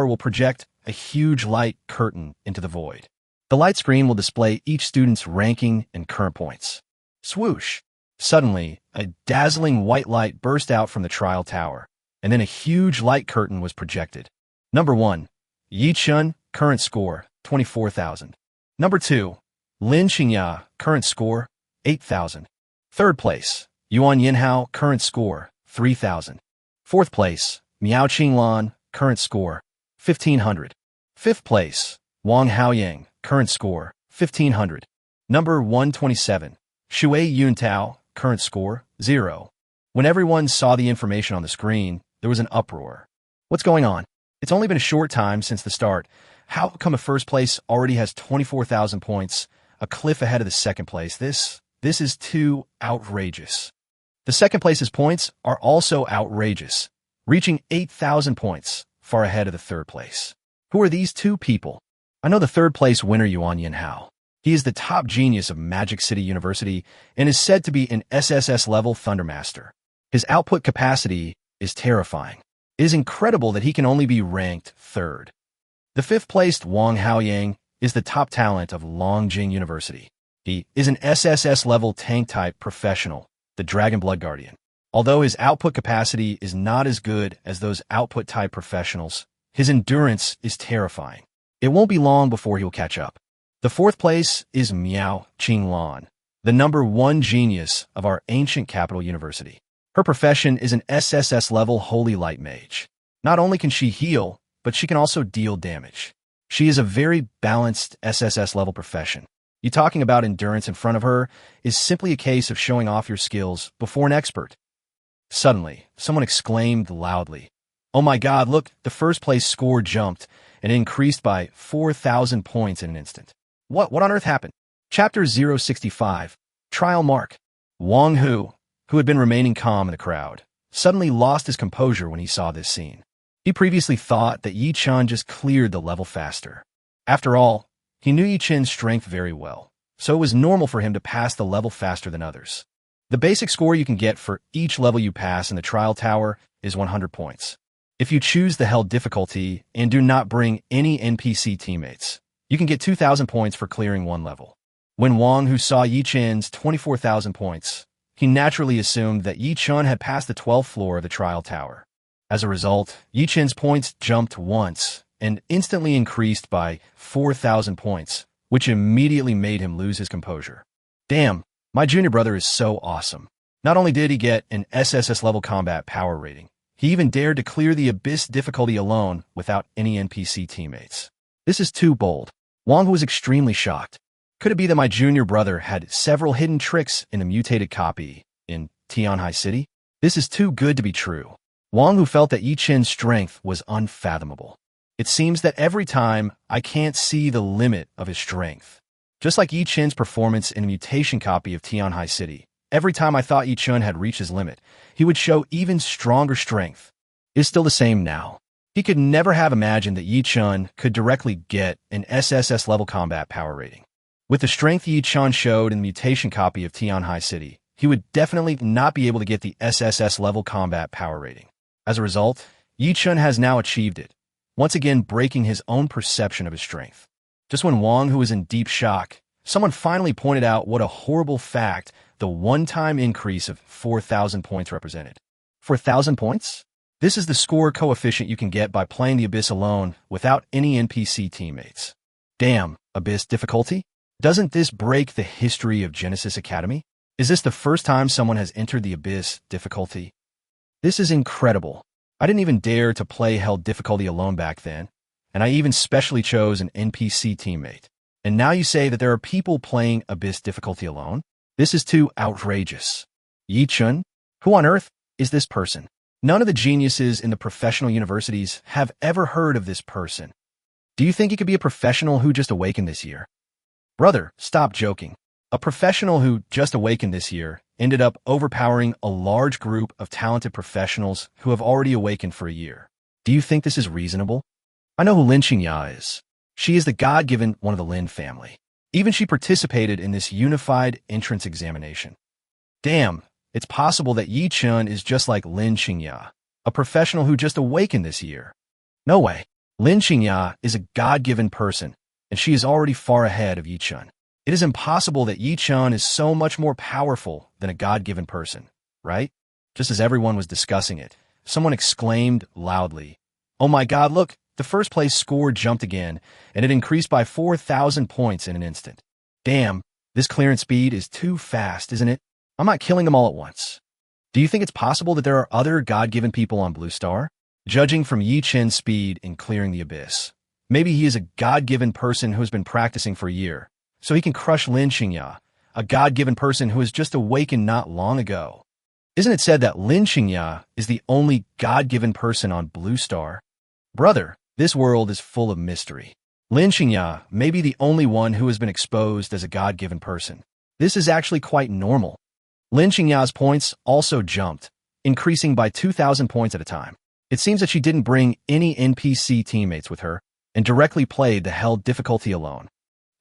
will project a huge light curtain into the void. The light screen will display each student's ranking and current points. Swoosh! Suddenly, a dazzling white light burst out from the trial tower, and then a huge light curtain was projected. Number 1, Yi Chun, current score, 24,000. Number 2, Lin Xingya, current score, 8,000. Third place, Yuan Yinhao, current score, 3,000. Fourth place, Miao Qinglan, current score, 1,500. Fifth place, Wang Haoyang, current score, 1,500. Number 127, Shui Yuntao, current score, 0. When everyone saw the information on the screen, there was an uproar. What's going on? It's only been a short time since the start. How come a first place already has 24,000 points, a cliff ahead of the second place? This is too outrageous. The second place's points are also outrageous, reaching 8,000 points, far ahead of the third place. Who are these two people? I know the third place winner, Yuan Yinhao. He is the top genius of Magic City University and is said to be an SSS level Thundermaster. His output capacity is terrifying. It is incredible that he can only be ranked third. The fifth-placed Wang Haoyang is the top talent of Longjing University. He is an SSS-level tank-type professional, the Dragon Blood Guardian. Although his output capacity is not as good as those output-type professionals, his endurance is terrifying. It won't be long before he'll catch up. The fourth place is Miao Qinglan, the number 1 genius of our ancient capital university. Her profession is an SSS-level Holy Light Mage. Not only can she heal, but she can also deal damage. She is a very balanced SSS-level profession. You talking about endurance in front of her is simply a case of showing off your skills before an expert. Suddenly, someone exclaimed loudly, "Oh my God, look, the first place score jumped and it increased by 4,000 points in an instant." What on earth happened? Chapter 065, Trial Mark. Wang Hu, who had been remaining calm in the crowd, suddenly lost his composure when he saw this scene. He previously thought that Yi Chun just cleared the level faster. After all, he knew Yi Chun's strength very well, so it was normal for him to pass the level faster than others. The basic score you can get for each level you pass in the trial tower is 100 points. If you choose the Hell difficulty and do not bring any NPC teammates, you can get 2,000 points for clearing one level. When Wang Hu saw Yi Chun's 24,000 points, he naturally assumed that Yi Chun had passed the 12th floor of the trial tower. As a result, Yi Chun's points jumped once and instantly increased by 4,000 points, which immediately made him lose his composure. Damn, my junior brother is so awesome. Not only did he get an SSS level combat power rating, he even dared to clear the Abyss difficulty alone without any NPC teammates. This is too bold. Wang was extremely shocked. Could it be that my junior brother had several hidden tricks in the mutated copy in Tianhai City? This is too good to be true. Wang Hu felt that Yi Chun's strength was unfathomable. It seems that every time I can't see the limit of his strength. Just like Yi Chun's performance in a mutation copy of Tianhai City, Every time I thought Yi Chun had reached his limit, he would show even stronger strength. It's still the same now. He could never have imagined that Yi Chun could directly get an SSS level combat power rating. With the strength Yi Chun showed in the mutation copy of Tianhai City, he would definitely not be able to get the SSS level combat power rating. As a result, Yi Chun has now achieved it, once again breaking his own perception of his strength. Just when Wang, who was in deep shock, someone finally pointed out what a horrible fact the one-time increase of 4,000 points represented. 4,000 points? This is the score coefficient you can get by playing the Abyss alone without any NPC teammates. Damn, Abyss difficulty? Doesn't this break the history of Genesis Academy? Is this the first time someone has entered the Abyss difficulty? This is incredible. I didn't even dare to play Hell difficulty alone back then, and I even specially chose an NPC teammate. And now you say that there are people playing Abyss difficulty alone? This is too outrageous. Yi Chun? Who on earth is this person? None of the geniuses in the professional universities have ever heard of this person. Do you think he could be a professional who just awakened this year? Brother, stop joking. A professional who just awakened this year ended up overpowering a large group of talented professionals who have already awakened for a year. Do you think this is reasonable? I know who Lin Xingya is. She is the God-given one of the Lin family. Even she participated in this unified entrance examination. Damn, it's possible that Yi Chun is just like Lin Xingya, a professional who just awakened this year. No way. Lin Xingya is a God-given person, and she is already far ahead of Yi Chun. It is impossible that Yi Chun is so much more powerful than a God-given person, right? Just as everyone was discussing it, someone exclaimed loudly, "Oh my God, look, the first place score jumped again, and it increased by 4,000 points in an instant. Damn, this clearance speed is too fast, isn't it? I'm not killing them all at once." Do you think it's possible that there are other God-given people on Blue Star? Judging from Yi Chun's speed in clearing the Abyss, maybe he is a God-given person who has been practicing for a year, so he can crush Lin Xingya, a God-given person who has just awakened not long ago. Isn't it said that Lin Xingya is the only God-given person on Blue Star? Brother, this world is full of mystery. Lin Xingya may be the only one who has been exposed as a God-given person. This is actually quite normal. Lin Xingya's points also jumped, increasing by 2,000 points at a time. It seems that she didn't bring any NPC teammates with her and directly played the Hell difficulty alone.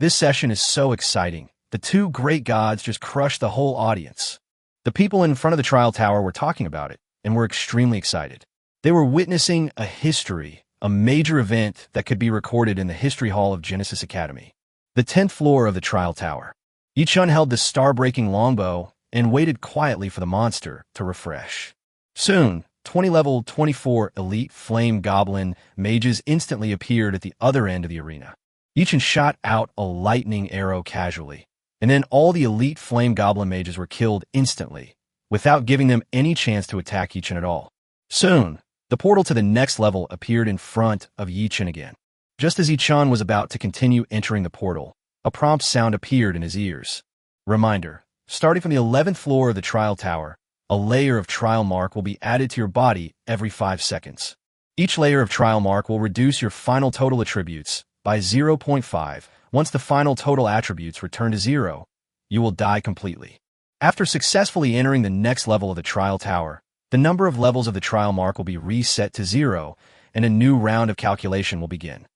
This session is so exciting. The two great gods just crushed the whole audience. The people in front of the trial tower were talking about it and were extremely excited. They were witnessing a history, a major event that could be recorded in the History Hall of Genesis Academy. The 10th floor of the trial tower. Yi Chun held the star-breaking longbow and waited quietly for the monster to refresh. Soon, 20 level 24 elite flame goblin mages instantly appeared at the other end of the arena. Yi Chun shot out a lightning arrow casually, and then all the elite flame goblin mages were killed instantly, without giving them any chance to attack Yi Chun at all. Soon, the portal to the next level appeared in front of Yi Chun again. Just as Yi Chun was about to continue entering the portal, a prompt sound appeared in his ears. Reminder, starting from the 11th floor of the trial tower, a layer of trial mark will be added to your body every 5 seconds. Each layer of trial mark will reduce your final total attributes by 0.5. Once the final total attributes return to 0, you will die completely. After successfully entering the next level of the trial tower, the number of levels of the trial mark will be reset to 0, and a new round of calculation will begin.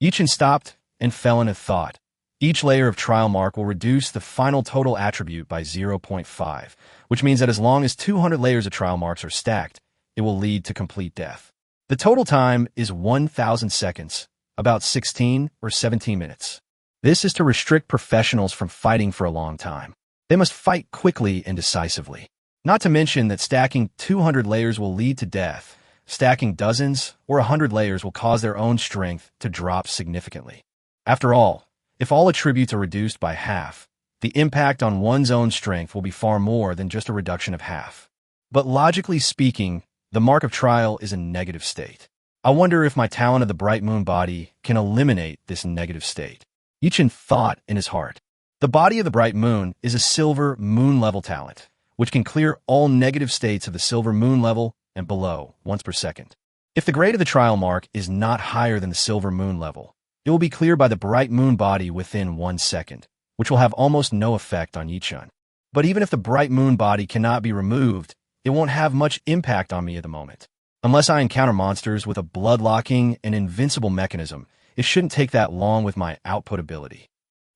Yi Chun stopped and fell into thought. Each layer of trial mark will reduce the final total attribute by 0.5, which means that as long as 200 layers of trial marks are stacked, it will lead to complete death. The total time is 1,000 seconds, about 16 or 17 minutes. This is to restrict professionals from fighting for a long time. They must fight quickly and decisively. Not to mention that stacking 200 layers will lead to death. Stacking dozens or 100 layers will cause their own strength to drop significantly. After all, if all attributes are reduced by half, the impact on one's own strength will be far more than just a reduction of half. But logically speaking, the mark of trial is a negative state. I wonder if my talent of the bright moon body can eliminate this negative state. Yi Chun thought in his heart. The body of the bright moon is a silver moon level talent, which can clear all negative states of the silver moon level and below once per second. If the grade of the trial mark is not higher than the silver moon level, it will be cleared by the bright moon body within 1 second, which will have almost no effect on Yi Chun. But even if the bright moon body cannot be removed, it won't have much impact on me at the moment. Unless I encounter monsters with a blood-locking and invincible mechanism, it shouldn't take that long with my output ability.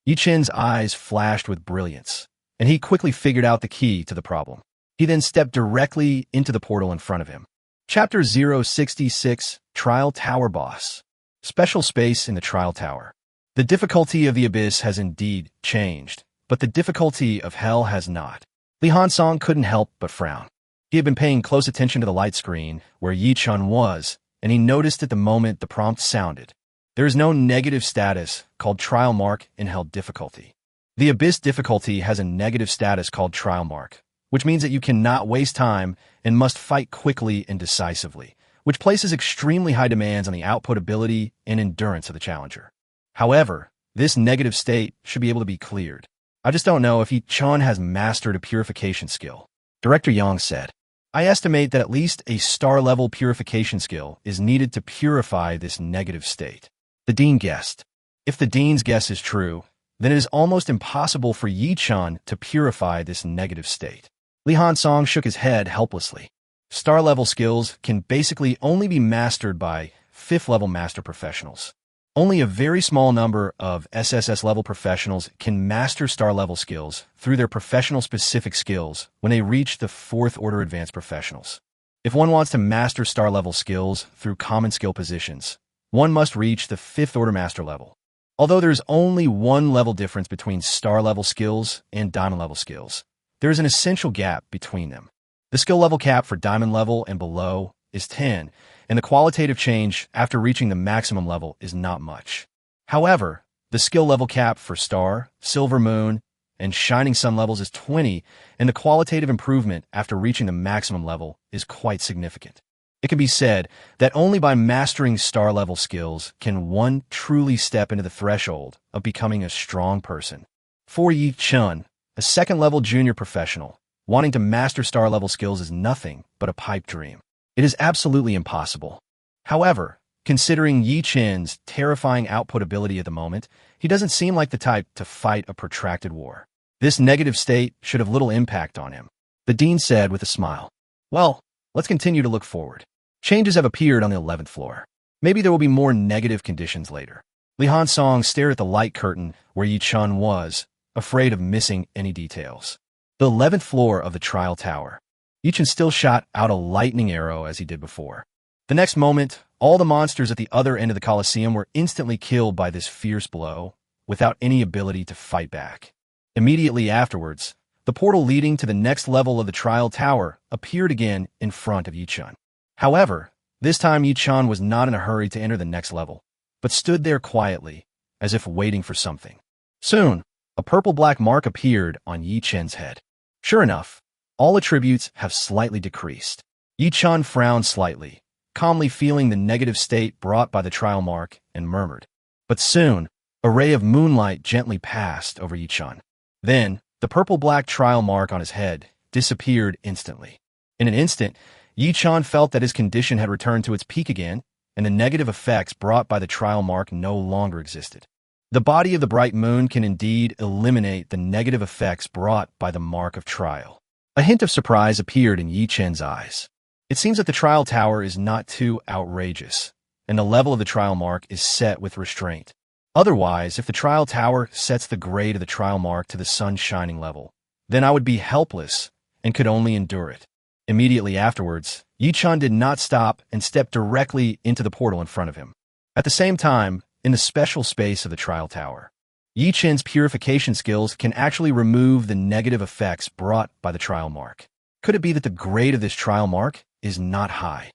Yi Chen's eyes flashed with brilliance, and he quickly figured out the key to the problem. He then stepped directly into the portal in front of him. Chapter 066, Trial Tower Boss. Special space in the Trial Tower. The difficulty of the abyss has indeed changed, but the difficulty of hell has not. Li Hansong couldn't help but frown. He had been paying close attention to the light screen where Yi Chen was, and he noticed at the moment the prompt sounded. There is no negative status called trial mark in hell difficulty. The abyss difficulty has a negative status called trial mark, which means that you cannot waste time and must fight quickly and decisively, which places extremely high demands on the output ability and endurance of the challenger. However, this negative state should be able to be cleared. I just don't know if Yi Chen has mastered a purification skill. Director Yang said, I estimate that at least a star-level purification skill is needed to purify this negative state. The Dean guessed. If the Dean's guess is true, then it is almost impossible for Yi Chen to purify this negative state. Li Hansong shook his head helplessly. Star-level skills can basically only be mastered by 5th-level master professionals. Only a very small number of SSS-level professionals can master star-level skills through their professional-specific skills when they reach the 4th-order advanced professionals. If one wants to master star-level skills through common skill positions, one must reach the 5th-order master level. Although there's only one level difference between star-level skills and diamond-level skills, there is an essential gap between them. The skill level cap for diamond level and below is 10, and the qualitative change after reaching the maximum level is not much. However, the skill level cap for star, silver moon, and shining sun levels is 20, and the qualitative improvement after reaching the maximum level is quite significant. It can be said that only by mastering star-level skills can one truly step into the threshold of becoming a strong person. For Yi Chen, a second-level junior professional, wanting to master star-level skills is nothing but a pipe dream. It is absolutely impossible. However, considering Yi Chen's terrifying output ability at the moment, he doesn't seem like the type to fight a protracted war. This negative state should have little impact on him. The Dean said with a smile. Well, let's continue to look forward. Changes have appeared on the 11th floor. Maybe there will be more negative conditions later. Li Hansong stared at the light curtain where Yi Chen was, afraid of missing any details. The 11th floor of the trial tower. Yi Chen still shot out a lightning arrow as he did before. The next moment, all the monsters at the other end of the Colosseum were instantly killed by this fierce blow, without any ability to fight back. Immediately afterwards, the portal leading to the next level of the trial tower appeared again in front of Yi Chen. However, this time Yi Chen was not in a hurry to enter the next level, but stood there quietly, as if waiting for something. Soon, a purple-black mark appeared on Yi Chen's head. Sure enough, all attributes have slightly decreased. Yi Chen frowned slightly, calmly feeling the negative state brought by the trial mark, and murmured. But soon, a ray of moonlight gently passed over Yi Chen. Then, the purple-black trial mark on his head disappeared instantly. In an instant, Yi Chen felt that his condition had returned to its peak again, and the negative effects brought by the trial mark no longer existed. The body of the bright moon can indeed eliminate the negative effects brought by the mark of trial. A hint of surprise appeared in Yi Chen's eyes. It seems that the trial tower is not too outrageous, and the level of the trial mark is set with restraint. Otherwise, if the trial tower sets the grade of the trial mark to the sun's shining level, then I would be helpless and could only endure it. Immediately afterwards, Yi Chen did not stop and stepped directly into the portal in front of him. At the same time, in the special space of the trial tower, Yi Chen's purification skills can actually remove the negative effects brought by the trial mark. Could it be that the grade of this trial mark is not high?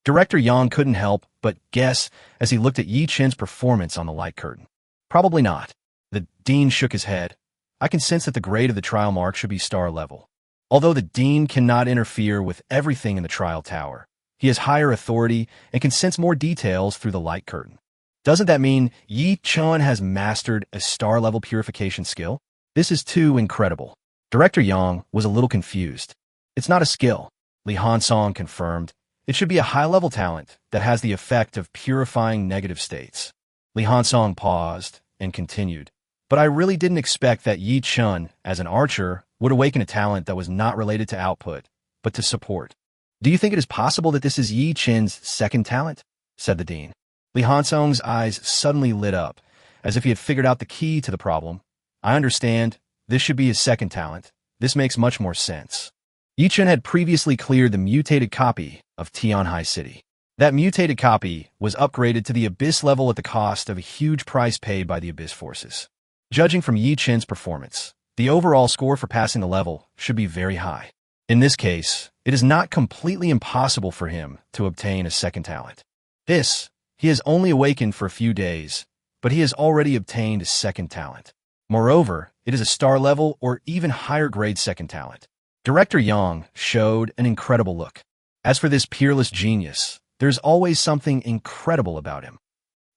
Director Yang couldn't help but guess as he looked at Yi Chen's performance on the light curtain. Probably not. The Dean shook his head. I can sense that the grade of the trial mark should be star level. Although the Dean cannot interfere with everything in the trial tower, he has higher authority and can sense more details through the light curtain. Doesn't that mean Yi Chen has mastered a star-level purification skill? This is too incredible. Director Yang was a little confused. It's not a skill, Li Hansong confirmed. It should be a high-level talent that has the effect of purifying negative states. Li Hansong paused and continued. But I really didn't expect that Yi Chen, as an archer, would awaken a talent that was not related to output, but to support. Do you think it is possible that this is Yi Qin's second talent? Said the dean. Li Hansong's eyes suddenly lit up, as if he had figured out the key to the problem. I understand. This should be his second talent. This makes much more sense. Yi Qin had previously cleared the mutated copy of Tianhai City. That mutated copy was upgraded to the Abyss level at the cost of a huge price paid by the Abyss forces. Judging from Yi Qin's performance, the overall score for passing the level should be very high. In this case, it is not completely impossible for him to obtain a second talent. He has only awakened for a few days, but he has already obtained a second talent. Moreover, it is a star level or even higher grade second talent. Director Yang showed an incredible look. As for this peerless genius, there's always something incredible about him.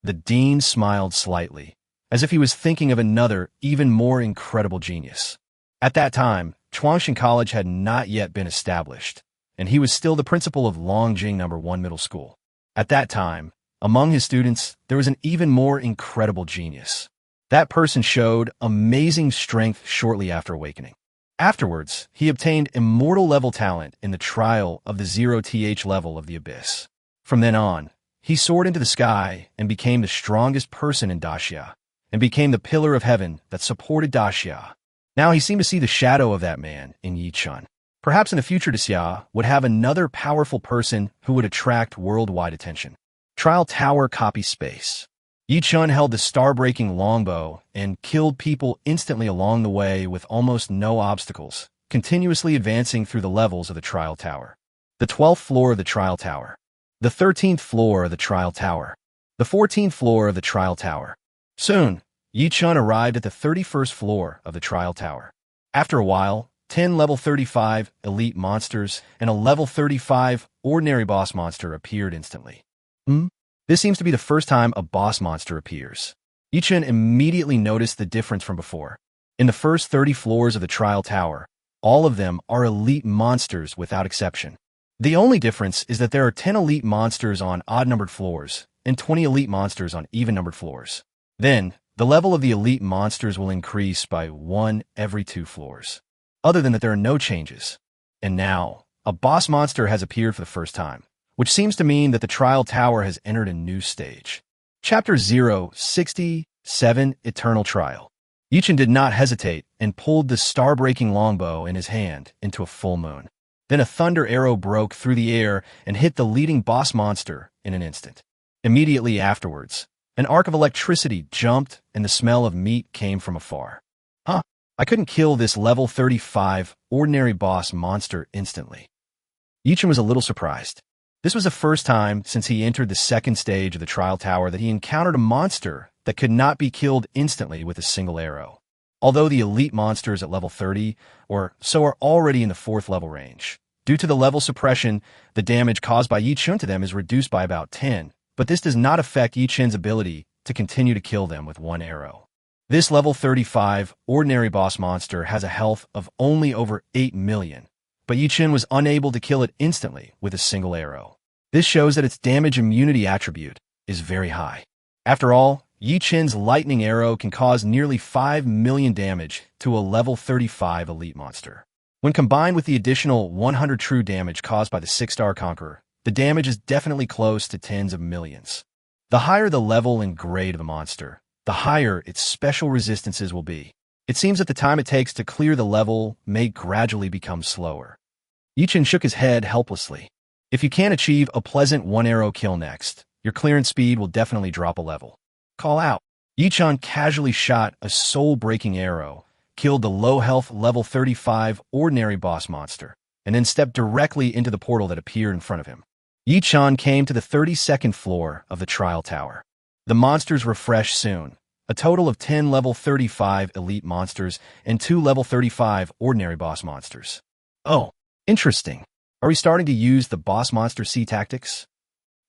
The dean smiled slightly, as if he was thinking of another, even more incredible genius. At that time, Chuangshan College had not yet been established, and he was still the principal of Longjing No. 1 Middle School. At that time, among his students, there was an even more incredible genius. That person showed amazing strength shortly after awakening. Afterwards, he obtained immortal level talent in the trial of the 0th level of the Abyss. From then on, he soared into the sky and became the strongest person in Daxia, and became the pillar of heaven that supported Daxia. Now he seemed to see the shadow of that man in Yi Qin. Perhaps in the future Daxia would have another powerful person who would attract worldwide attention. Trial Tower Copy Space. Yi Qin held the star-breaking longbow and killed people instantly along the way with almost no obstacles, continuously advancing through the levels of the Trial Tower. The 12th floor of the Trial Tower. The 13th floor of the Trial Tower. The 14th floor of the Trial Tower. Soon, Yi Qin arrived at the 31st floor of the Trial Tower. After a while, 10 level 35 elite monsters and a level 35 ordinary boss monster appeared instantly. This seems to be the first time a boss monster appears. Yi Qin immediately noticed the difference from before. In the first 30 floors of the Trial Tower, all of them are elite monsters without exception. The only difference is that there are 10 elite monsters on odd-numbered floors and 20 elite monsters on even-numbered floors. Then, the level of the elite monsters will increase by 1 every 2 floors. Other than that, there are no changes. And now, a boss monster has appeared for the first time, which seems to mean that the Trial Tower has entered a new stage. Chapter 067 Eternal Trial. Yi Qin did not hesitate and pulled the star-breaking longbow in his hand into a full moon. Then a thunder arrow broke through the air and hit the leading boss monster in an instant. Immediately afterwards, an arc of electricity jumped and the smell of meat came from afar. I couldn't kill this level 35 ordinary boss monster instantly. Yi Qin was a little surprised. This was the first time since he entered the second stage of the Trial Tower that he encountered a monster that could not be killed instantly with a single arrow. Although the elite monsters at level 30 or so are already in the 4th level range. Due to the level suppression, the damage caused by Yi Qin to them is reduced by about 10, but this does not affect Yi Qin's ability to continue to kill them with 1 arrow. This level 35 ordinary boss monster has a health of only over 8 million, but Yi Qin was unable to kill it instantly with a single arrow. This shows that its damage immunity attribute is very high. After all, Yi Qin's lightning arrow can cause nearly 5 million damage to a level 35 elite monster. When combined with the additional 100 true damage caused by the 6-star Conqueror, the damage is definitely close to tens of millions. The higher the level and grade of the monster, the higher its special resistances will be. It seems that the time it takes to clear the level may gradually become slower. Yi Qin shook his head helplessly. If you can't achieve a pleasant 1-arrow kill next, your clearance speed will definitely drop a level. Call out. Yi Qin casually shot a soul-breaking arrow, killed the low-health level 35 ordinary boss monster, and then stepped directly into the portal that appeared in front of him. Yi Qin came to the 32nd floor of the Trial Tower. The monsters refresh soon. A total of 10 level 35 elite monsters and 2 level 35 ordinary boss monsters. Oh, interesting. Are we starting to use the boss monster C tactics?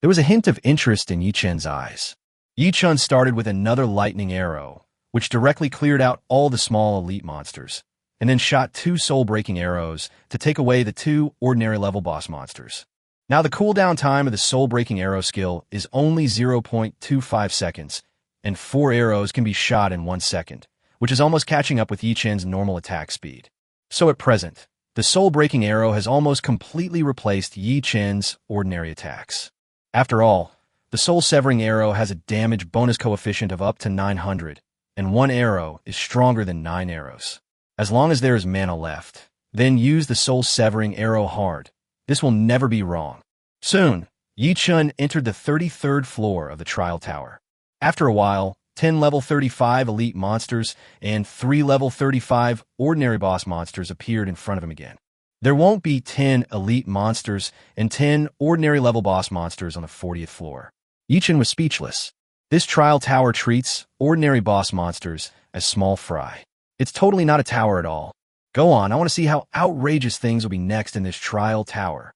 There was a hint of interest in Yi Qin's eyes. Yi Qin started with another lightning arrow, which directly cleared out all the small elite monsters, and then shot 2 soul-breaking arrows to take away the 2 ordinary level boss monsters. Now the cooldown time of the soul-breaking arrow skill is only 0.25 seconds, and 4 arrows can be shot in 1 second, which is almost catching up with Yi Qin's normal attack speed. So at present, the soul-breaking arrow has almost completely replaced Yi Chen's ordinary attacks. After all, the soul-severing arrow has a damage bonus coefficient of up to 900, and one arrow is stronger than 9 arrows. As long as there is mana left, then use the soul-severing arrow hard. This will never be wrong. Soon, Yi Chen entered the 33rd floor of the trial tower. After a while, 10 level 35 elite monsters and 3 level 35 ordinary boss monsters appeared in front of him again. There won't be 10 elite monsters and 10 ordinary level boss monsters on the 40th floor. Yi Chen was speechless. This trial tower treats ordinary boss monsters as small fry. It's totally not a tower at all. Go on, I want to see how outrageous things will be next in this trial tower.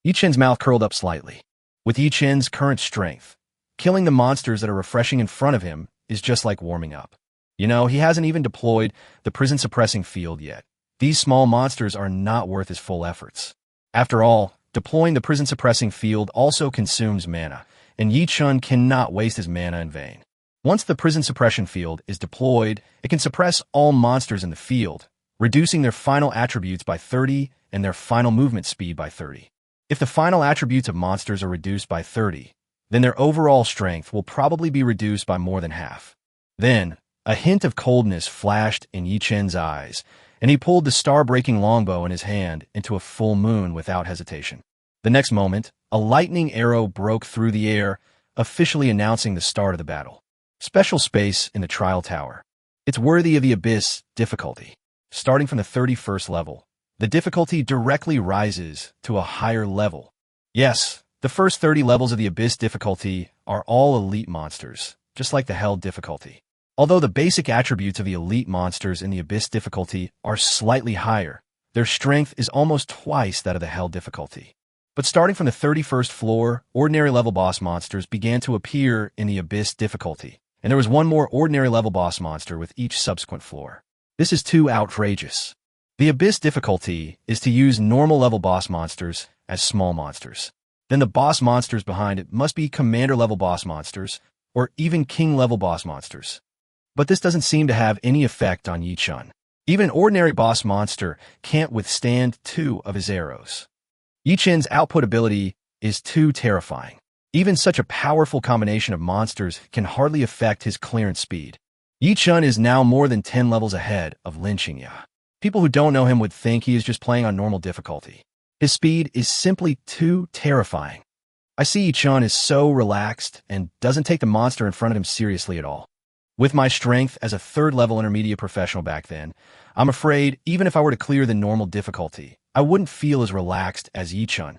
Yi Chen's mouth curled up slightly. With Yi Chen's current strength, killing the monsters that are refreshing in front of him is just like warming up. You know, he hasn't even deployed the prison-suppressing field yet. These small monsters are not worth his full efforts. After all, deploying the prison-suppressing field also consumes mana, and Yi Chen cannot waste his mana in vain. Once the prison suppression field is deployed, it can suppress all monsters in the field, reducing their final attributes by 30 and their final movement speed by 30. If the final attributes of monsters are reduced by 30, then their overall strength will probably be reduced by more than half. Then, a hint of coldness flashed in Yi Chen's eyes, and he pulled the star-breaking longbow in his hand into a full moon without hesitation. The next moment, a lightning arrow broke through the air, officially announcing the start of the battle. Special space in the trial tower. It's worthy of the abyss difficulty. Starting from the 31st level, the difficulty directly rises to a higher level. Yes, the first 30 levels of the abyss difficulty are all elite monsters, just like the hell difficulty. Although the basic attributes of the elite monsters in the abyss difficulty are slightly higher, their strength is almost twice that of the hell difficulty. But starting from the 31st floor, ordinary level boss monsters began to appear in the abyss difficulty, and there was one more ordinary level boss monster with each subsequent floor. This is too outrageous. The abyss difficulty is to use normal level boss monsters as small monsters. Then the boss monsters behind it must be commander level boss monsters, or even king level boss monsters. But this doesn't seem to have any effect on Yi Chen. Even an ordinary boss monster can't withstand 2 of his arrows. Yi Chen's output ability is too terrifying. Even such a powerful combination of monsters can hardly affect his clearance speed. Yi Chen is now more than 10 levels ahead of Lin Qingya. People who don't know him would think he is just playing on normal difficulty. His speed is simply too terrifying. I see Yi Chen is so relaxed and doesn't take the monster in front of him seriously at all. With my strength as a 3rd-level intermediate professional back then, I'm afraid even if I were to clear the normal difficulty, I wouldn't feel as relaxed as Yi Chen.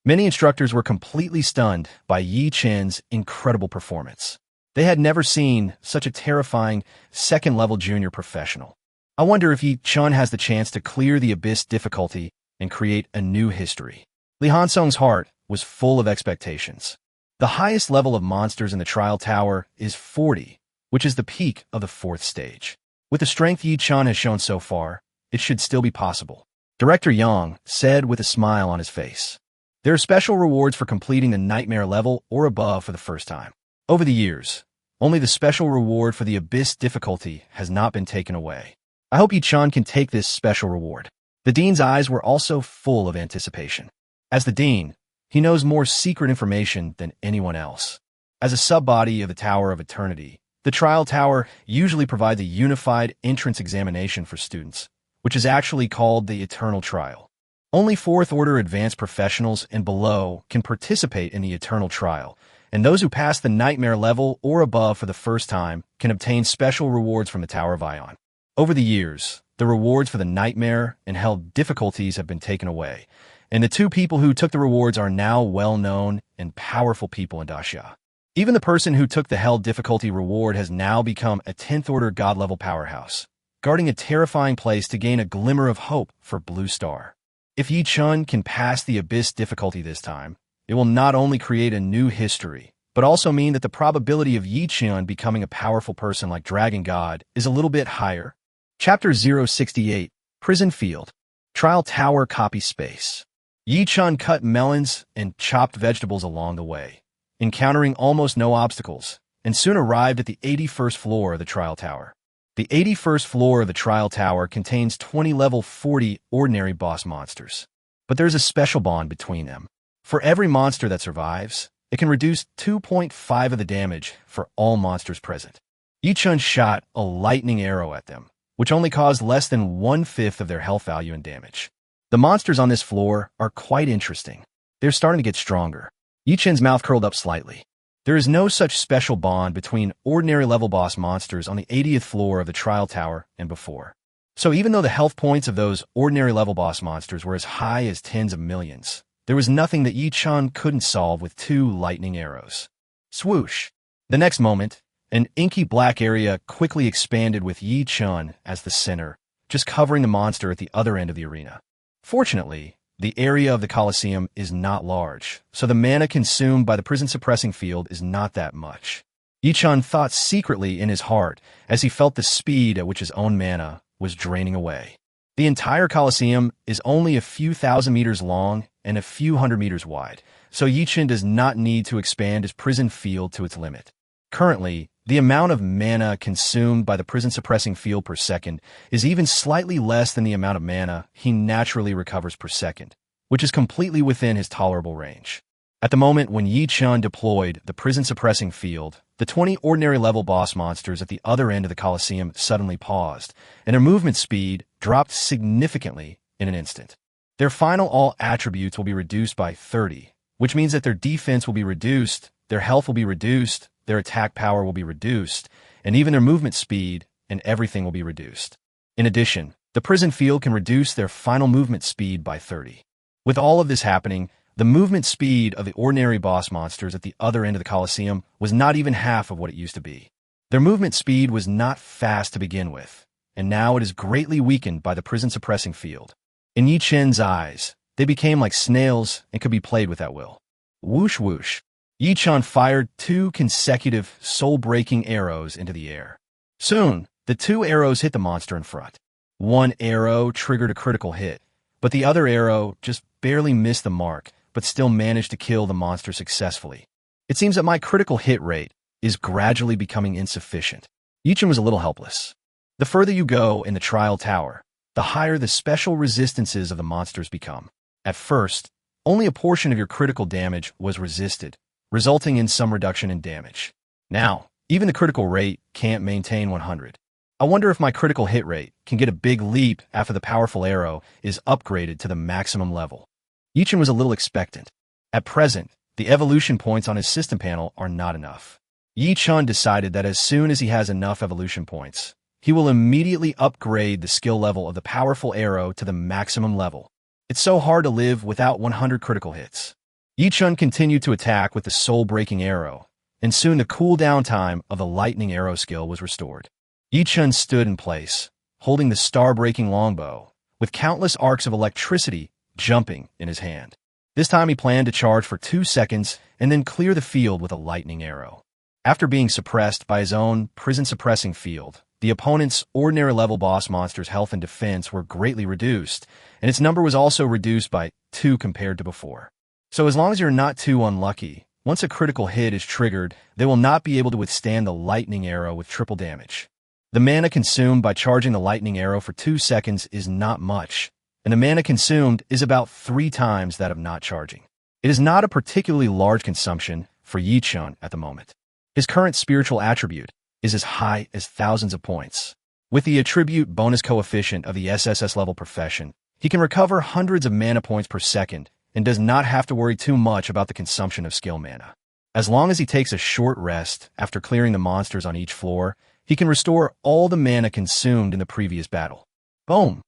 Many instructors were completely stunned by Yi Chen's incredible performance. They had never seen such a terrifying 2nd-level junior professional. I wonder if Yi Chen has the chance to clear the abyss difficulty and create a new history. Li Hansong's heart was full of expectations. The highest level of monsters in the trial tower is 40, which is the peak of the 4th stage. With the strength Yi Chen has shown so far, it should still be possible. Director Yang said with a smile on his face. There are special rewards for completing the nightmare level or above for the first time. Over the years, only the special reward for the abyss difficulty has not been taken away. I hope Yi Chen can take this special reward. The Dean's eyes were also full of anticipation. As the Dean, he knows more secret information than anyone else. As a sub-body of the Tower of Eternity, the Trial Tower usually provides a unified entrance examination for students, which is actually called the Eternal Trial. Only 4th-order advanced professionals and below can participate in the Eternal Trial, and those who pass the Nightmare level or above for the first time can obtain special rewards from the Tower of Ion. Over the years, the rewards for the Nightmare and Hell difficulties have been taken away, and the 2 people who took the rewards are now well-known and powerful people in Daxia. Even the person who took the Hell difficulty reward has now become a 10th-order God-level powerhouse, guarding a terrifying place to gain a glimmer of hope for Blue Star. If Yi Chen can pass the Abyss difficulty this time, it will not only create a new history, but also mean that the probability of Yi Chen becoming a powerful person like Dragon God is a little bit higher. Chapter 068, Prison Field. Trial Tower Copy Space. Yi Chen cut melons and chopped vegetables along the way, encountering almost no obstacles, and soon arrived at the 81st floor of the trial tower. The 81st floor of the trial tower contains 20 level 40 ordinary boss monsters. But there's a special bond between them. For every monster that survives, it can reduce 2.5 of the damage for all monsters present. Yi-chun shot a lightning arrow at them, which only caused less than 1/5 of their health value and damage. The monsters on this floor are quite interesting. They're starting to get stronger. Yi-chun's mouth curled up slightly. There is no such special bond between ordinary level boss monsters on the 80th floor of the trial tower and before. So even though the health points of those ordinary level boss monsters were as high as tens of millions, there was nothing that Yi-chun couldn't solve with 2 lightning arrows. Swoosh! The next moment, an inky black area quickly expanded with Yi-chun as the center, just covering the monster at the other end of the arena. Fortunately, the area of the Colosseum is not large, so the mana consumed by the prison-suppressing field is not that much. Yi-chun thought secretly in his heart as he felt the speed at which his own mana was draining away. The entire Colosseum is only a few thousand meters long and a few hundred meters wide, so Yi-chun does not need to expand his prison field to its limit. Currently, the amount of mana consumed by the prison-suppressing field per second is even slightly less than the amount of mana he naturally recovers per second, which is completely within his tolerable range. At the moment when Yi-chun deployed the prison-suppressing field, the 20 ordinary-level boss monsters at the other end of the Colosseum suddenly paused, and their movement speed dropped significantly in an instant. Their final all attributes will be reduced by 30, which means that their defense will be reduced, their health will be reduced, their attack power will be reduced, and even their movement speed and everything will be reduced. In addition, the prison field can reduce their final movement speed by 30. With all of this happening, the movement speed of the ordinary boss monsters at the other end of the Colosseum was not even half of what it used to be. Their movement speed was not fast to begin with, and now it is greatly weakened by the prison-suppressing field. In Yi-chun's eyes, they became like snails and could be played with at will. Whoosh whoosh. Yi-chun fired 2 consecutive soul-breaking arrows into the air. Soon, the 2 arrows hit the monster in front. One arrow triggered a critical hit, but the other arrow just barely missed the mark, but still managed to kill the monster successfully. It seems that my critical hit rate is gradually becoming insufficient. Yi-chun was a little helpless. The further you go in the trial tower, the higher the special resistances of the monsters become. At first, only a portion of your critical damage was resisted, resulting in some reduction in damage. Now, even the critical rate can't maintain 100. I wonder if my critical hit rate can get a big leap after the powerful arrow is upgraded to the maximum level. Yi-chun was a little expectant. At present, the evolution points on his system panel are not enough. Yi-chun decided that as soon as he has enough evolution points, he will immediately upgrade the skill level of the powerful arrow to the maximum level. It's so hard to live without 100 critical hits. Yi-chun continued to attack with the soul-breaking arrow, and soon the cooldown time of the lightning arrow skill was restored. Yi-chun stood in place, holding the star-breaking longbow, with countless arcs of electricity jumping in his hand. This time he planned to charge for 2 seconds and then clear the field with a lightning arrow. After being suppressed by his own prison-suppressing field, the opponent's ordinary-level boss monster's health and defense were greatly reduced, and its number was also reduced by 2 compared to before. So as long as you're not too unlucky, once a critical hit is triggered, they will not be able to withstand the lightning arrow with triple damage. The mana consumed by charging the lightning arrow for 2 seconds is not much, and the mana consumed is about 3 times that of not charging. It is not a particularly large consumption for Yi-chun at the moment. His current spiritual attribute is as high as thousands of points. With the attribute bonus coefficient of the SSS level profession, he can recover hundreds of mana points per second and does not have to worry too much about the consumption of skill mana. As long as he takes a short rest after clearing the monsters on each floor, he can restore all the mana consumed in the previous battle. Boom!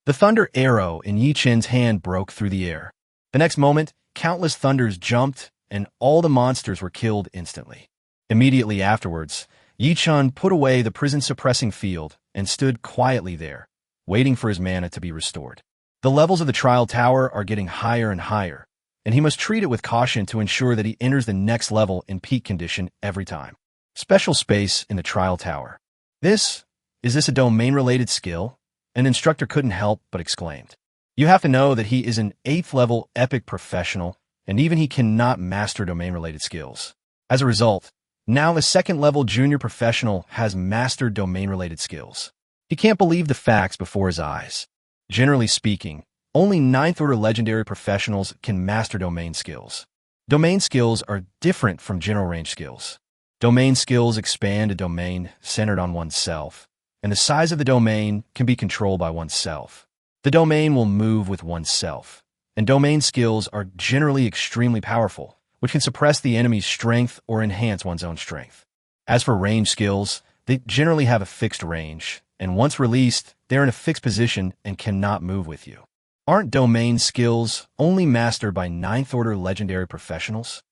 The thunder arrow in Yi-chun's hand broke through the air. The next moment, countless thunders jumped, and all the monsters were killed instantly. Immediately afterwards, Yi-chun put away the prison-suppressing field and stood quietly there, waiting for his mana to be restored. The levels of the trial tower are getting higher and higher, and he must treat it with caution to ensure that he enters the next level in peak condition every time. Special space in the trial tower. Is this a domain-related skill? An instructor couldn't help but exclaimed. You have to know that he is an 8th level epic professional, and even he cannot master domain-related skills. As a result, Now the second-level junior professional has mastered domain-related skills. He can't believe the facts before his eyes. Generally speaking, only ninth-order legendary professionals can master domain skills. Domain skills are different from general range skills. Domain skills expand a domain centered on oneself, and the size of the domain can be controlled by oneself. The domain will move with oneself, and domain skills are generally extremely powerful, which can suppress the enemy's strength or enhance one's own strength. As for range skills, they generally have a fixed range, and once released, they're in a fixed position and cannot move with you. Aren't domain skills only mastered by ninth-order legendary professionals?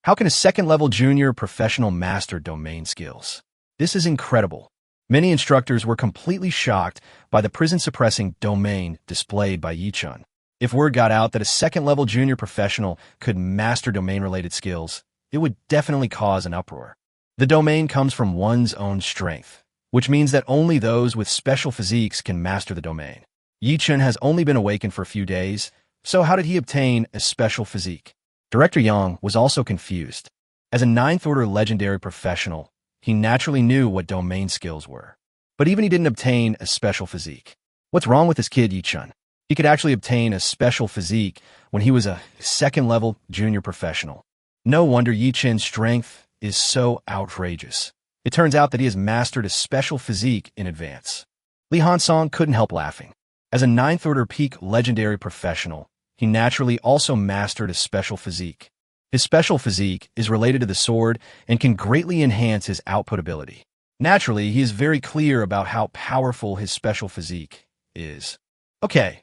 How can a second-level junior professional master domain skills? This is incredible. Many instructors were completely shocked by the prison-suppressing domain displayed by Yichun. If word got out that a second-level junior professional could master domain-related skills, it would definitely cause an uproar. The domain comes from one's own strength, which means that only those with special physiques can master the domain. Yichun has only been awakened for a few days, so how did he obtain a special physique? Director Yang was also confused. As a ninth-order legendary professional, he naturally knew what domain skills were. But even he didn't obtain a special physique. What's wrong with this kid, Yichun? He could actually obtain a special physique when he was a second-level junior professional. No wonder Yichun's strength is so outrageous. It turns out that he has mastered a special physique in advance. Li Hansong couldn't help laughing. As a ninth-order peak legendary professional, he naturally also mastered a special physique. His special physique is related to the sword and can greatly enhance his output ability. Naturally, he is very clear about how powerful his special physique is. Okay,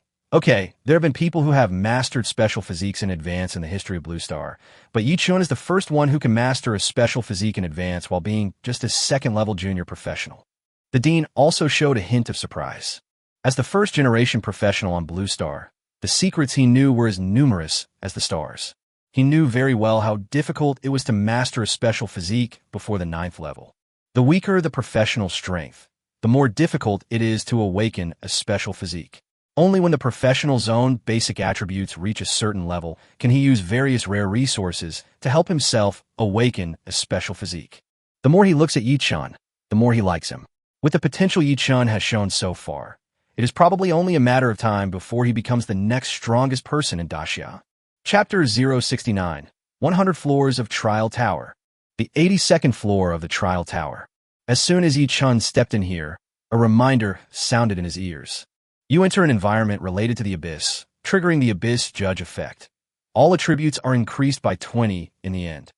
there have been people who have mastered special physiques in advance in the history of Blue Star, but Yichun is the first one who can master a special physique in advance while being just a second-level junior professional. The dean also showed a hint of surprise. As the first-generation professional on Blue Star, the secrets he knew were as numerous as the stars. He knew very well how difficult it was to master a special physique before the 9th level. The weaker the professional strength, the more difficult it is to awaken a special physique. Only when the professional's own basic attributes reach a certain level can he use various rare resources to help himself awaken a special physique. The more he looks at Yichun, the more he likes him. With the potential Yichun has shown so far, it is probably only a matter of time before he becomes the next strongest person in Daxia. Chapter 069, 100 Floors of Trial Tower. The 82nd floor of the Trial Tower. As soon as Yichun stepped in here, a reminder sounded in his ears. You enter an environment related to the Abyss, triggering the Abyss Judge effect. All attributes are increased by 20 in the end.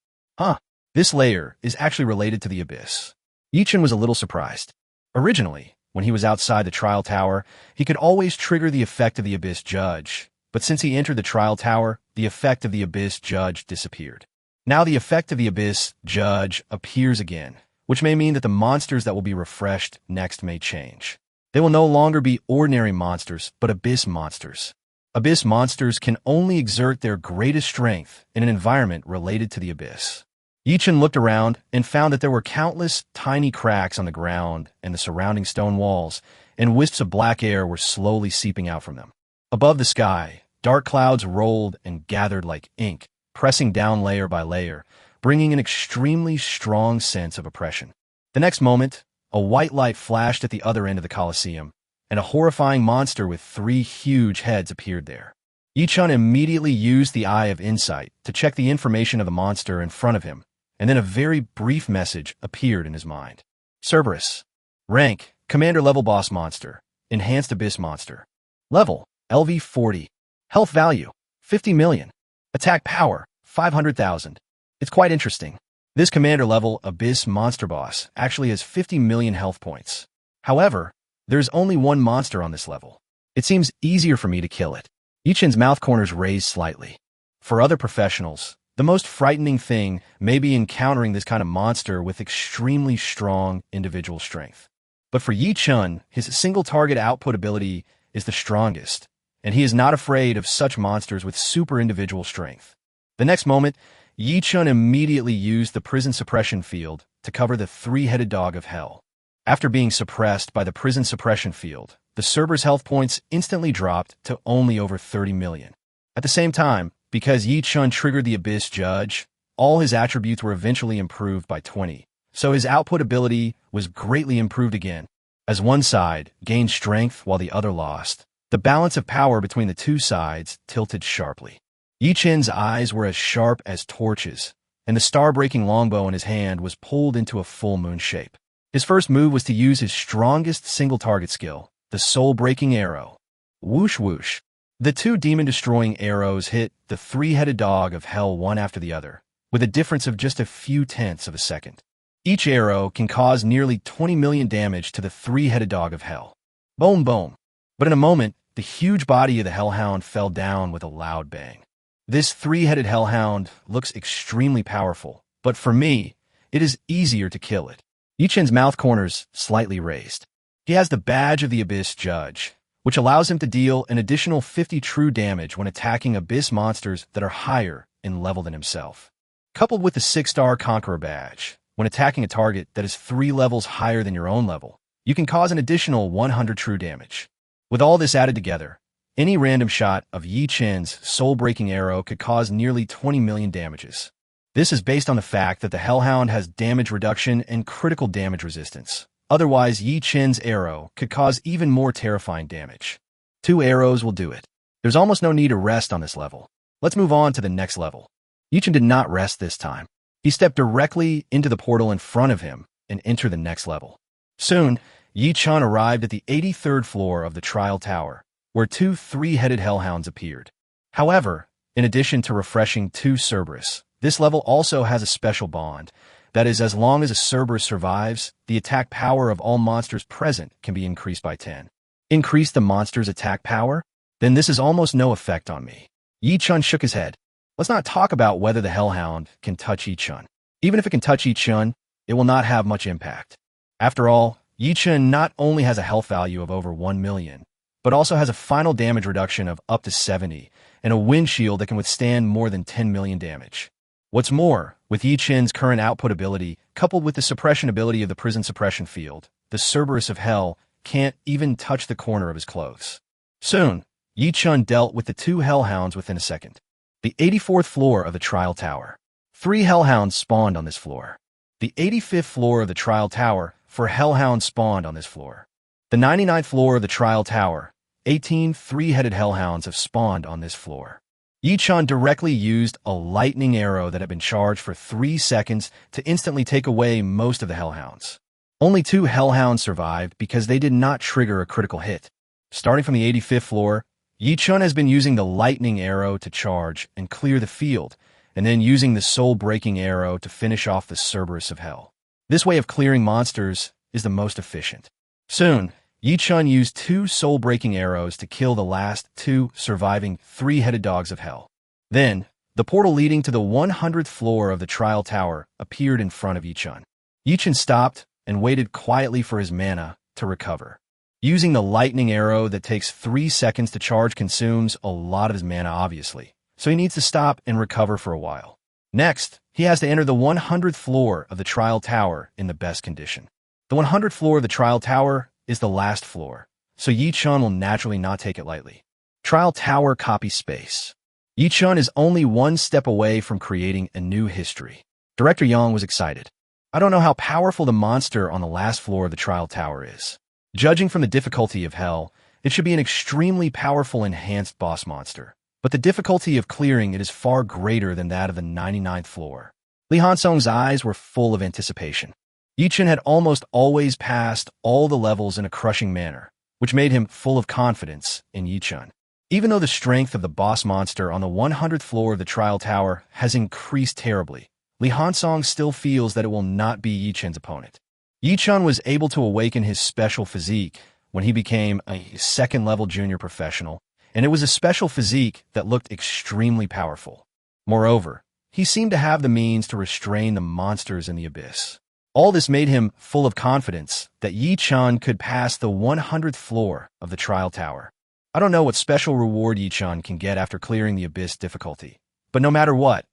This layer is actually related to the Abyss. Yichun was a little surprised. Originally, when he was outside the Trial Tower, he could always trigger the effect of the Abyss Judge, but since he entered the Trial Tower, the effect of the Abyss Judge disappeared. Now the effect of the Abyss Judge appears again, which may mean that the monsters that will be refreshed next may change. They will no longer be ordinary monsters, but Abyss monsters. Abyss monsters can only exert their greatest strength in an environment related to the Abyss. Yichun looked around and found that there were countless tiny cracks on the ground and the surrounding stone walls, and wisps of black air were slowly seeping out from them. Above the sky, dark clouds rolled and gathered like ink, pressing down layer by layer, bringing an extremely strong sense of oppression. The next moment, a white light flashed at the other end of the Colosseum, and a horrifying monster with 3 huge heads appeared there. Yichun immediately used the Eye of Insight to check the information of the monster in front of him, and then a very brief message appeared in his mind. Cerberus. Rank, Commander level boss monster. Enhanced Abyss monster. Level, LV 40. Health value, 50 million. Attack power, 500,000. It's quite interesting. This commander level Abyss monster boss actually has 50 million health points. However, there's only one monster on this level. It seems easier for me to kill it. Yichun's mouth corners raised slightly. For other professionals, the most frightening thing may be encountering this kind of monster with extremely strong individual strength. But for Yichun, his single target output ability is the strongest, and he is not afraid of such monsters with super individual strength. The next moment, Yichun immediately used the prison suppression field to cover the 3-headed dog of hell. After being suppressed by the prison suppression field, the Cerberus health points instantly dropped to only over 30 million. At the same time, because Yichun triggered the Abyss Judge, all his attributes were eventually improved by 20, so his output ability was greatly improved again. As one side gained strength while the other lost, the balance of power between the two sides tilted sharply. Yi Chen's eyes were as sharp as torches, and the star-breaking longbow in his hand was pulled into a full moon shape. His first move was to use his strongest single-target skill, the soul-breaking arrow. Whoosh whoosh. The two demon-destroying arrows hit the three-headed dog of hell one after the other, with a difference of just a few tenths of a second. Each arrow can cause nearly 20 million damage to the three-headed dog of hell. Boom, boom. But in a moment, the huge body of the hellhound fell down with a loud bang. This three-headed hellhound looks extremely powerful, but for me, it is easier to kill it. Yi Chen's mouth corners slightly raised. He has the badge of the Abyss Judge, which allows him to deal an additional 50 true damage when attacking Abyss monsters that are higher in level than himself. Coupled with the 6-star Conqueror badge, when attacking a target that is 3 levels higher than your own level, you can cause an additional 100 true damage. With all this added together, any random shot of Yi Chen's soul-breaking arrow could cause nearly 20 million damages. This is based on the fact that the Hellhound has damage reduction and critical damage resistance. Otherwise, Yi Chen's arrow could cause even more terrifying damage. 2 arrows will do it. There's almost no need to rest on this level. Let's move on to the next level. Yi Chen did not rest this time. He stepped directly into the portal in front of him and entered the next level. Soon, Yi Chen arrived at the 83rd floor of the Trial Tower, where 2 3-headed hellhounds appeared. However, in addition to refreshing 2 Cerberus, this level also has a special bond. That is, as long as a Cerberus survives, the attack power of all monsters present can be increased by 10. Increase the monster's attack power? Then this is almost no effect on me. Yi Chen shook his head. Let's not talk about whether the Hellhound can touch Yi Chen. Even if it can touch Yi Chen, it will not have much impact. After all, Yi Chen not only has a health value of over 1 million, but also has a final damage reduction of up to 70, and a wind shield that can withstand more than 10 million damage. What's more, with Yi Chen's current output ability, coupled with the suppression ability of the prison suppression field, the Cerberus of Hell can't even touch the corner of his clothes. Soon, Yi Chen dealt with the 2 hellhounds within a second. The 84th floor of the Trial Tower. 3 hellhounds spawned on this floor. The 85th floor of the Trial Tower, 4 hellhounds spawned on this floor. The 99th floor of the Trial Tower, 18 3-headed hellhounds have spawned on this floor. Yi Chen directly used a lightning arrow that had been charged for 3 seconds to instantly take away most of the hellhounds. Only 2 hellhounds survived because they did not trigger a critical hit. Starting from the 85th floor, Yi Chen has been using the lightning arrow to charge and clear the field, and then using the soul-breaking arrow to finish off the Cerberus of Hell. This way of clearing monsters is the most efficient. Soon, Yi Chen used 2 soul-breaking arrows to kill the last 2 surviving 3-headed dogs of hell. Then, the portal leading to the 100th floor of the Trial Tower appeared in front of Yi Chen. Yi Chen stopped and waited quietly for his mana to recover. Using the lightning arrow that takes 3 seconds to charge consumes a lot of his mana, obviously, so he needs to stop and recover for a while. Next, he has to enter the 100th floor of the Trial Tower in the best condition. The 100th floor of the Trial Tower is the last floor, so Yi Chen will naturally not take it lightly. Trial Tower copy space. Yi Chen is only 1 step away from creating a new history. Director Yang was excited. I don't know how powerful the monster on the last floor of the Trial Tower is. Judging from the difficulty of Hell, it should be an extremely powerful enhanced boss monster, but the difficulty of clearing it is far greater than that of the 99th floor. Li Hansong's eyes were full of anticipation. Yi Chen had almost always passed all the levels in a crushing manner, which made him full of confidence in Yi Chen. Even though the strength of the boss monster on the 100th floor of the Trial Tower has increased terribly, Li Hansong still feels that it will not be Yi Chen's opponent. Yi Chen was able to awaken his special physique when he became a 2nd-level junior professional, and it was a special physique that looked extremely powerful. Moreover, he seemed to have the means to restrain the monsters in the abyss. All this made him full of confidence that Yi Chen could pass the 100th floor of the Trial Tower. I don't know what special reward Yi Chen can get after clearing the abyss difficulty, but no matter what,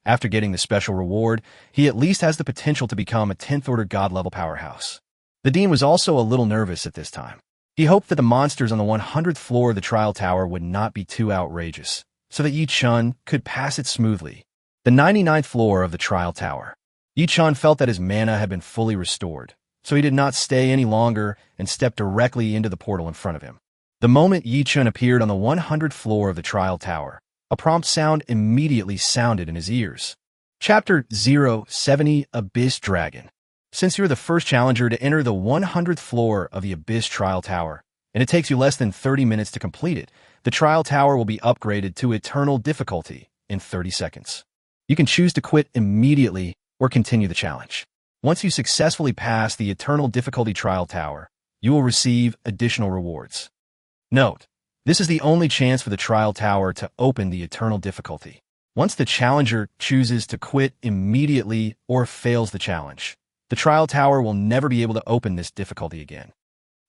after getting the special reward, he at least has the potential to become a 10th-order god-level powerhouse. The Dean was also a little nervous at this time. He hoped that the monsters on the 100th floor of the Trial Tower would not be too outrageous, so that Yi Chen could pass it smoothly. The 99th floor of the trial tower. Yi-chan felt that his mana had been fully restored, so he did not stay any longer and stepped directly into the portal in front of him. The moment Yi-chan appeared on the 100th floor of the trial tower, a prompt sound immediately sounded in his ears. Chapter 070 Abyss Dragon. Since you're the first challenger to enter the 100th floor of the Abyss Trial Tower, and it takes you less than 30 minutes to complete it, the trial tower will be upgraded to Eternal Difficulty in 30 seconds. You can choose to quit immediately or continue the challenge. Once you successfully pass the Eternal Difficulty Trial Tower, you will receive additional rewards. Note, this is the only chance for the trial tower to open the Eternal Difficulty. Once the challenger chooses to quit immediately or fails the challenge, the trial tower will never be able to open this difficulty again.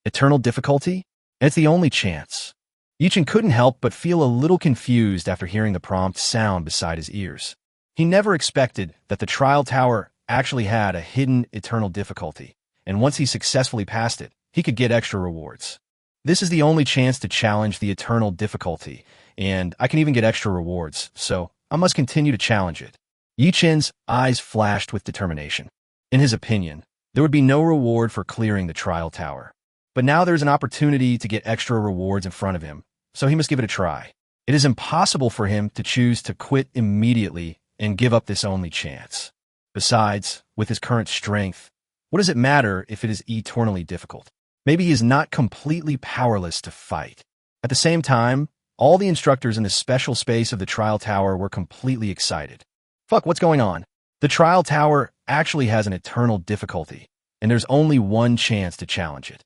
Eternal Difficulty? It's the only chance. Yi-chan couldn't help but feel a little confused after hearing the prompt sound beside his ears. He never expected that the trial tower actually had a hidden Eternal Difficulty, and once he successfully passed it, he could get extra rewards. This is the only chance to challenge the Eternal Difficulty, and I can even get extra rewards, so I must continue to challenge it. Yi-chan's eyes flashed with determination. In his opinion, there would be no reward for clearing the trial tower. But now there's an opportunity to get extra rewards in front of him, so he must give it a try. It is impossible for him to choose to quit immediately and give up this only chance. Besides, with his current strength, what does it matter if it is eternally difficult? Maybe he is not completely powerless to fight. At the same time, all the instructors in the special space of the trial tower were completely excited. Fuck, what's going on? The trial tower actually has an eternal difficulty, and there's only one chance to challenge it.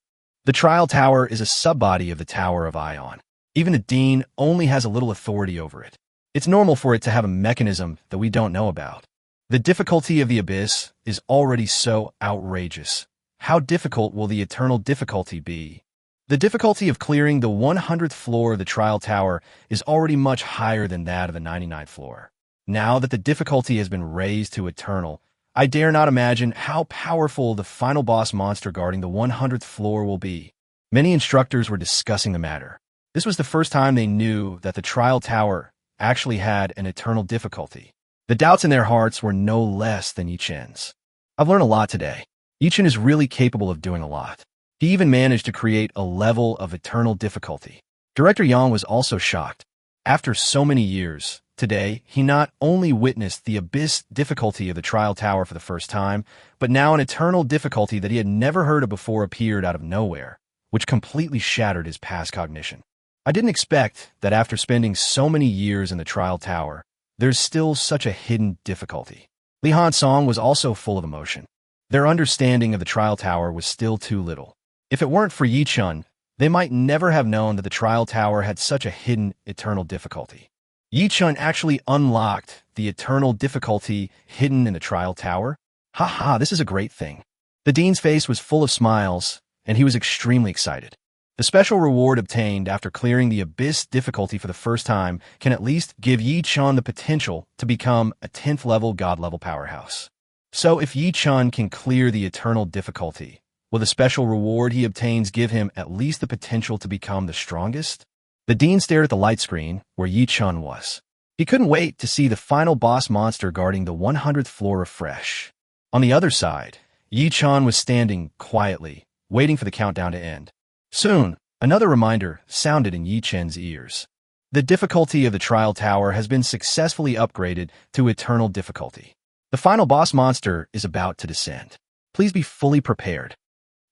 The trial tower is a subbody of the Tower of Ion. Even the Dean only has a little authority over it. It's normal for it to have a mechanism that we don't know about. The difficulty of the Abyss is already so outrageous. How difficult will the Eternal Difficulty be? The difficulty of clearing the 100th floor of the trial tower is already much higher than that of the 99th floor. Now that the difficulty has been raised to Eternal, I dare not imagine how powerful the final boss monster guarding the 100th floor will be. Many instructors were discussing the matter. This was the first time they knew that the trial tower actually had an eternal difficulty. The doubts in their hearts were no less than Yi-chan's. I've learned a lot today. Yi-chan is really capable of doing a lot. He even managed to create a level of eternal difficulty. Director Yang was also shocked. After so many years, today, he not only witnessed the abyss difficulty of the trial tower for the first time, but now an eternal difficulty that he had never heard of before appeared out of nowhere, which completely shattered his past cognition. I didn't expect that after spending so many years in the trial tower, there's still such a hidden difficulty. Li Han-song was also full of emotion. Their understanding of the trial tower was still too little. If it weren't for Yi-chan, they might never have known that the trial tower had such a hidden eternal difficulty. Yi-chan actually unlocked the eternal difficulty hidden in the trial tower? Haha, this is a great thing. The dean's face was full of smiles, and he was extremely excited. The special reward obtained after clearing the abyss difficulty for the first time can at least give Yi-chan the potential to become a 10th level god-level powerhouse. So if Yi-chan can clear the eternal difficulty, will the special reward he obtains give him at least the potential to become the strongest? The dean stared at the light screen where Yi-chan was. He couldn't wait to see the final boss monster guarding the 100th floor afresh. On the other side, Yi-chan was standing quietly, waiting for the countdown to end. Soon, another reminder sounded in Yi-chan's ears. The difficulty of the trial tower has been successfully upgraded to eternal difficulty. The final boss monster is about to descend. Please be fully prepared.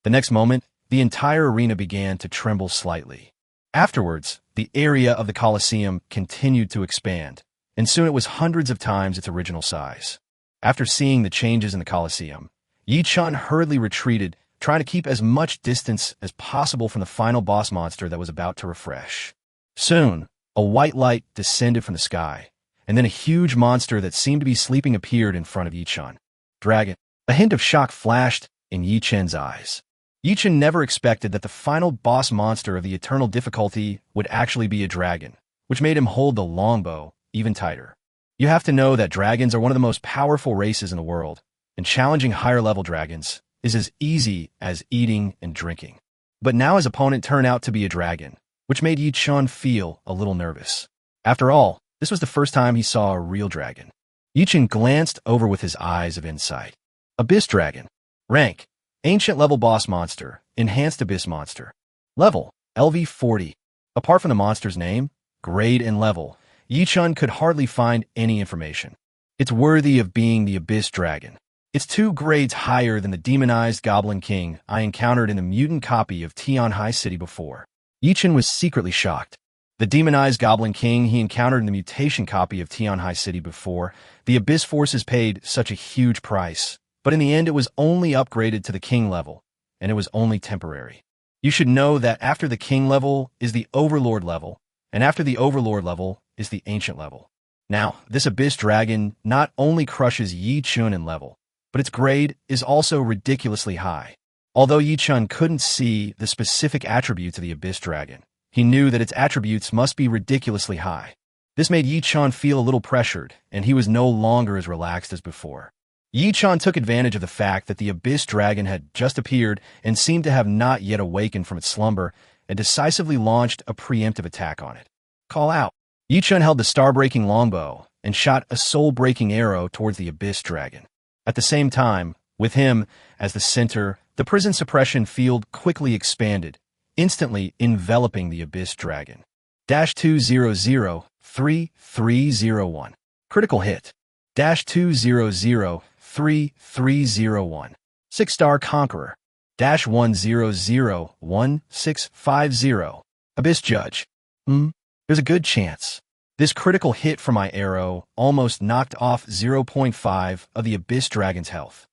The next moment, the entire arena began to tremble slightly. Afterwards, the area of the Colosseum continued to expand, and soon it was hundreds of times its original size. After seeing the changes in the Colosseum, Yi-chan hurriedly retreated, trying to keep as much distance as possible from the final boss monster that was about to refresh. Soon, a white light descended from the sky, and then a huge monster that seemed to be sleeping appeared in front of Yi-chan. Dragon. A hint of shock flashed in Yi-chan's eyes. Yi-chan never expected that the final boss monster of the eternal difficulty would actually be a dragon, which made him hold the longbow even tighter. You have to know that dragons are one of the most powerful races in the world, and challenging higher-level dragons is as easy as eating and drinking. But now his opponent turned out to be a dragon, which made Yi-chan feel a little nervous. After all, this was the first time he saw a real dragon. Yichin glanced over with his eyes of insight. Abyss Dragon. Rank: Ancient Level Boss Monster, Enhanced Abyss Monster. Level: LV40. Apart from the monster's name, grade, and level, Yichin could hardly find any information. It's worthy of being the Abyss Dragon. It's 2 grades higher than the demonized Goblin King I encountered in the mutant copy of Tianhai City before. Yichin was secretly shocked. The demonized Goblin King he encountered in the mutation copy of Tianhai City before, the Abyss forces paid such a huge price, but in the end it was only upgraded to the King level, and it was only temporary. You should know that after the King level is the Overlord level, and after the Overlord level is the Ancient level. Now, this Abyss Dragon not only crushes Yichin in level, but its grade is also ridiculously high. Although Yichin couldn't see the specific attributes of the Abyss Dragon, he knew that its attributes must be ridiculously high. This made Yichin feel a little pressured, and he was no longer as relaxed as before. Yichin took advantage of the fact that the Abyss Dragon had just appeared and seemed to have not yet awakened from its slumber, and decisively launched a preemptive attack on it. Call out. Yichin held the star-breaking longbow and shot a soul-breaking arrow towards the Abyss Dragon. At the same time, with him as the center, the prison suppression field quickly expanded, instantly enveloping the Abyss Dragon. -200-3301. Critical hit. -200-3301. 6-star Conqueror. -100-1650. Abyss Judge. There's a good chance. This critical hit from my arrow almost knocked off 0.5 of the Abyss Dragon's health.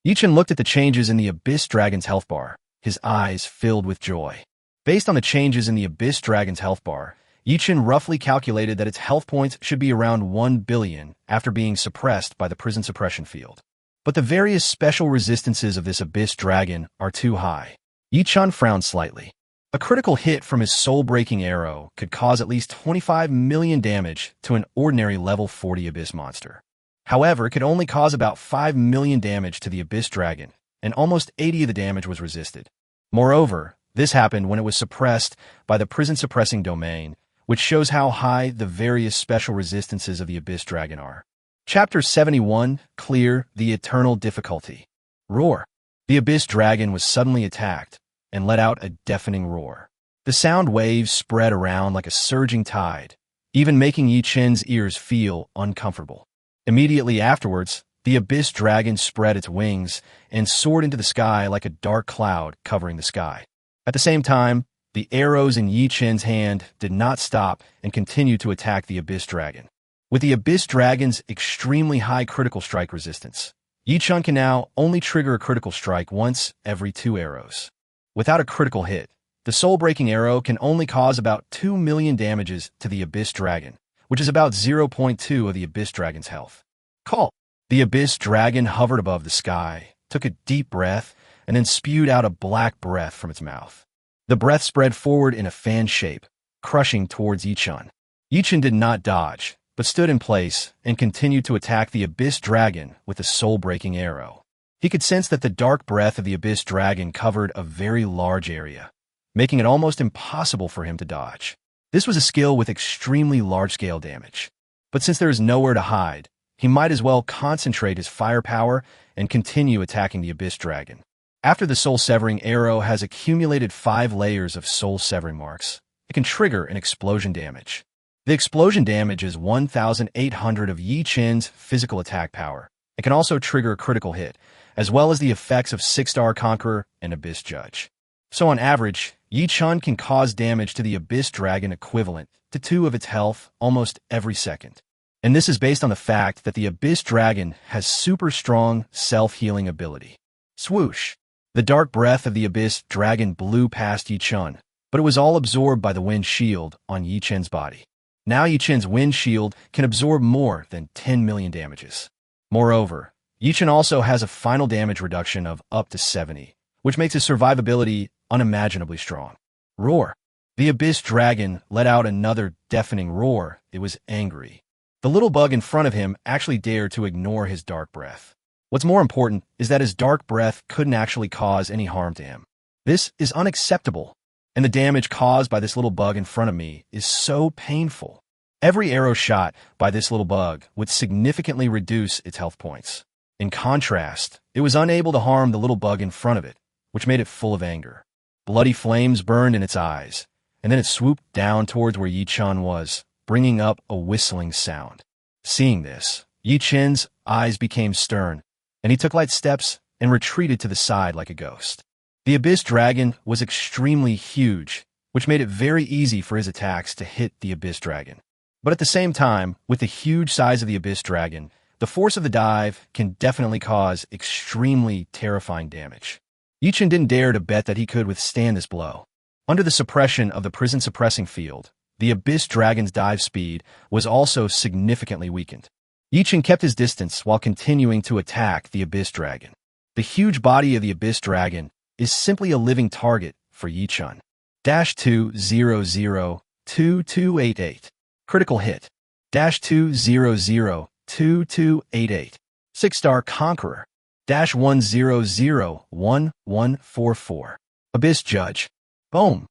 Yichin looked at the changes in the Abyss Dragon's health bar, his eyes filled with joy. Based on the changes in the Abyss Dragon's health bar, Yichin roughly calculated that its health points should be around 1 billion after being suppressed by the prison suppression field. But the various special resistances of this Abyss Dragon are too high. Yichin frowned slightly. A critical hit from his soul-breaking arrow could cause at least 25 million damage to an ordinary level 40 Abyss monster. However, it could only cause about 5 million damage to the Abyss Dragon, and almost 80 of the damage was resisted. Moreover, this happened when it was suppressed by the prison-suppressing domain, which shows how high the various special resistances of the Abyss Dragon are. Chapter 71, Clear the Eternal Difficulty. Roar. The Abyss Dragon was suddenly attacked and let out a deafening roar. The sound waves spread around like a surging tide, even making Yichin's ears feel uncomfortable. Immediately afterwards, the Abyss Dragon spread its wings and soared into the sky like a dark cloud covering the sky. At the same time, the arrows in Yichin's hand did not stop and continued to attack the Abyss Dragon. With the Abyss Dragon's extremely high critical strike resistance, Yichin can now only trigger a critical strike once every 2 arrows. Without a critical hit, the soul-breaking arrow can only cause about 2 million damages to the Abyss Dragon, which is about 0.2 of the Abyss Dragon's health. Call. The Abyss Dragon hovered above the sky, took a deep breath, and then spewed out a black breath from its mouth. The breath spread forward in a fan shape, crushing towards Yichin. Yichin did not dodge, but stood in place and continued to attack the Abyss Dragon with the soul-breaking arrow. He could sense that the dark breath of the Abyss Dragon covered a very large area, making it almost impossible for him to dodge. This was a skill with extremely large-scale damage. But since there is nowhere to hide, he might as well concentrate his firepower and continue attacking the Abyss Dragon. After the soul-severing arrow has accumulated 5 layers of soul-severing marks, it can trigger an explosion damage. The explosion damage is 1,800 of Yichin's physical attack power. It can also trigger a critical hit, as well as the effects of 6-star Conqueror and Abyss Judge. So on average, Yichin can cause damage to the Abyss Dragon equivalent to 2 of its health almost every second. And this is based on the fact that the Abyss Dragon has super strong self-healing ability. Swoosh! The dark breath of the Abyss Dragon blew past Yichin, but it was all absorbed by the wind shield on Yichin's body. Now Yichin's wind shield can absorb more than 10 million damages. Moreover, Yichin also has a final damage reduction of up to 70, which makes his survivability unimaginably strong. Roar. The Abyss Dragon let out another deafening roar. It was angry. The little bug in front of him actually dared to ignore his dark breath. What's more important is that his dark breath couldn't actually cause any harm to him. This is unacceptable, and the damage caused by this little bug in front of me is so painful. Every arrow shot by this little bug would significantly reduce its health points. In contrast, it was unable to harm the little bug in front of it, which made it full of anger. Bloody flames burned in its eyes, and then it swooped down towards where Yi-chan was, bringing up a whistling sound. Seeing this, Yi-chan's eyes became stern, and he took light steps and retreated to the side like a ghost. The Abyss Dragon was extremely huge, which made it very easy for his attacks to hit the Abyss Dragon. But at the same time, with the huge size of the Abyss Dragon, the force of the dive can definitely cause extremely terrifying damage. Yi-chan didn't dare to bet that he could withstand this blow. Under the suppression of the prison suppressing field, the Abyss Dragon's dive speed was also significantly weakened. Yi-chan kept his distance while continuing to attack the Abyss Dragon. The huge body of the Abyss Dragon is simply a living target for Yi-chan. -200-2288. Critical hit. -200-2288. 6-star Conqueror. -100-1144. Abyss Judge. Boom.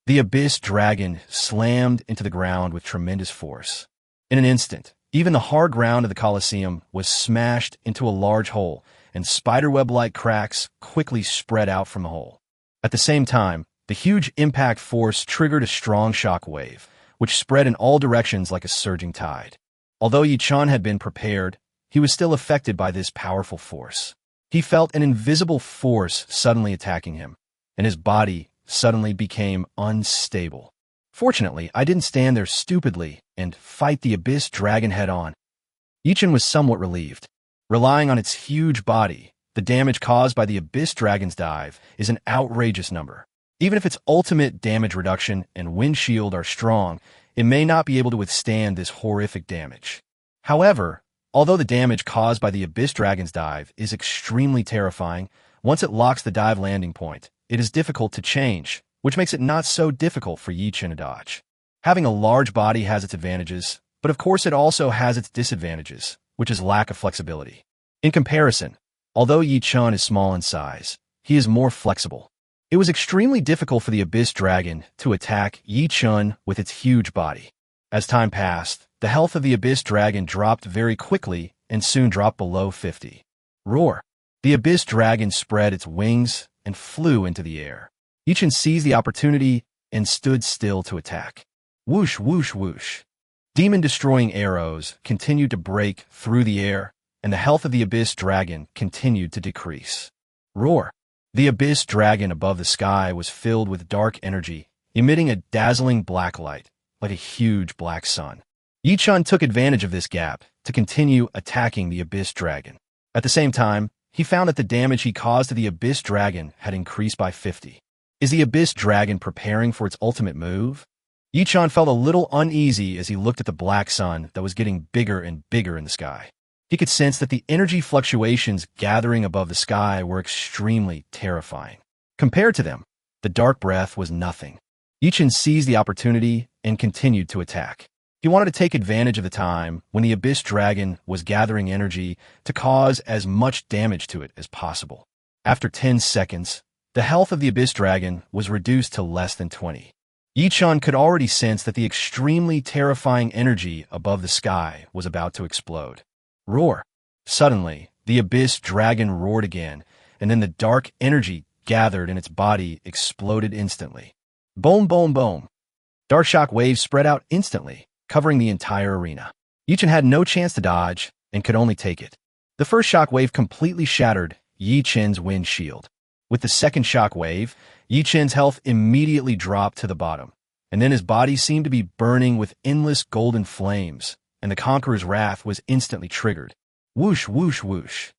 The Abyss Dragon slammed into the ground with tremendous force. In an instant, even the hard ground of the Colosseum was smashed into a large hole, and spiderweb-like cracks quickly spread out from the hole. At the same time, the huge impact force triggered a strong shock wave, which spread in all directions like a surging tide. Although Yi-chan had been prepared, he was still affected by this powerful force. He felt an invisible force suddenly attacking him, and his body suddenly became unstable. Fortunately, I didn't stand there stupidly and fight the Abyss Dragon head-on. Yi-chan was somewhat relieved. Relying on its huge body, the damage caused by the Abyss Dragon's dive is an outrageous number. Even if its ultimate damage reduction and windshield are strong, it may not be able to withstand this horrific damage. However, although the damage caused by the Abyss Dragon's dive is extremely terrifying, once it locks the dive landing point, it is difficult to change, which makes it not so difficult for Yi-chan to dodge. Having a large body has its advantages, but of course it also has its disadvantages, which is lack of flexibility. In comparison, although Yi-chan is small in size, he is more flexible. It was extremely difficult for the Abyss Dragon to attack Yi-chan with its huge body. As time passed, the health of the Abyss Dragon dropped very quickly and soon dropped below 50. Roar! The Abyss Dragon spread its wings and flew into the air. Yi-chan seized the opportunity and stood still to attack. Whoosh, whoosh, whoosh. Demon-destroying arrows continued to break through the air, and the health of the Abyss Dragon continued to decrease. Roar! The Abyss Dragon above the sky was filled with dark energy, emitting a dazzling black light, like a huge black sun. Yi-chan took advantage of this gap to continue attacking the Abyss Dragon. At the same time, he found that the damage he caused to the Abyss Dragon had increased by 50. Is the Abyss Dragon preparing for its ultimate move? Yi-chan felt a little uneasy as he looked at the black sun that was getting bigger and bigger in the sky. He could sense that the energy fluctuations gathering above the sky were extremely terrifying. Compared to them, the dark breath was nothing. Yi-chan seized the opportunity and continued to attack. He wanted to take advantage of the time when the Abyss Dragon was gathering energy to cause as much damage to it as possible. After 10 seconds, the health of the Abyss Dragon was reduced to less than 20. Yi-chan could already sense that the extremely terrifying energy above the sky was about to explode. Roar! Suddenly, the Abyss Dragon roared again, and then the dark energy gathered in its body exploded instantly. Boom, boom, boom. Dark shock waves spread out instantly, covering the entire arena. Yi-chan had no chance to dodge and could only take it. The first shock wave completely shattered Yi-chan's wind shield. With the second shock wave, Yi-chan's health immediately dropped to the bottom, and then his body seemed to be burning with endless golden flames, and the Conqueror's wrath was instantly triggered. Whoosh, whoosh, whoosh.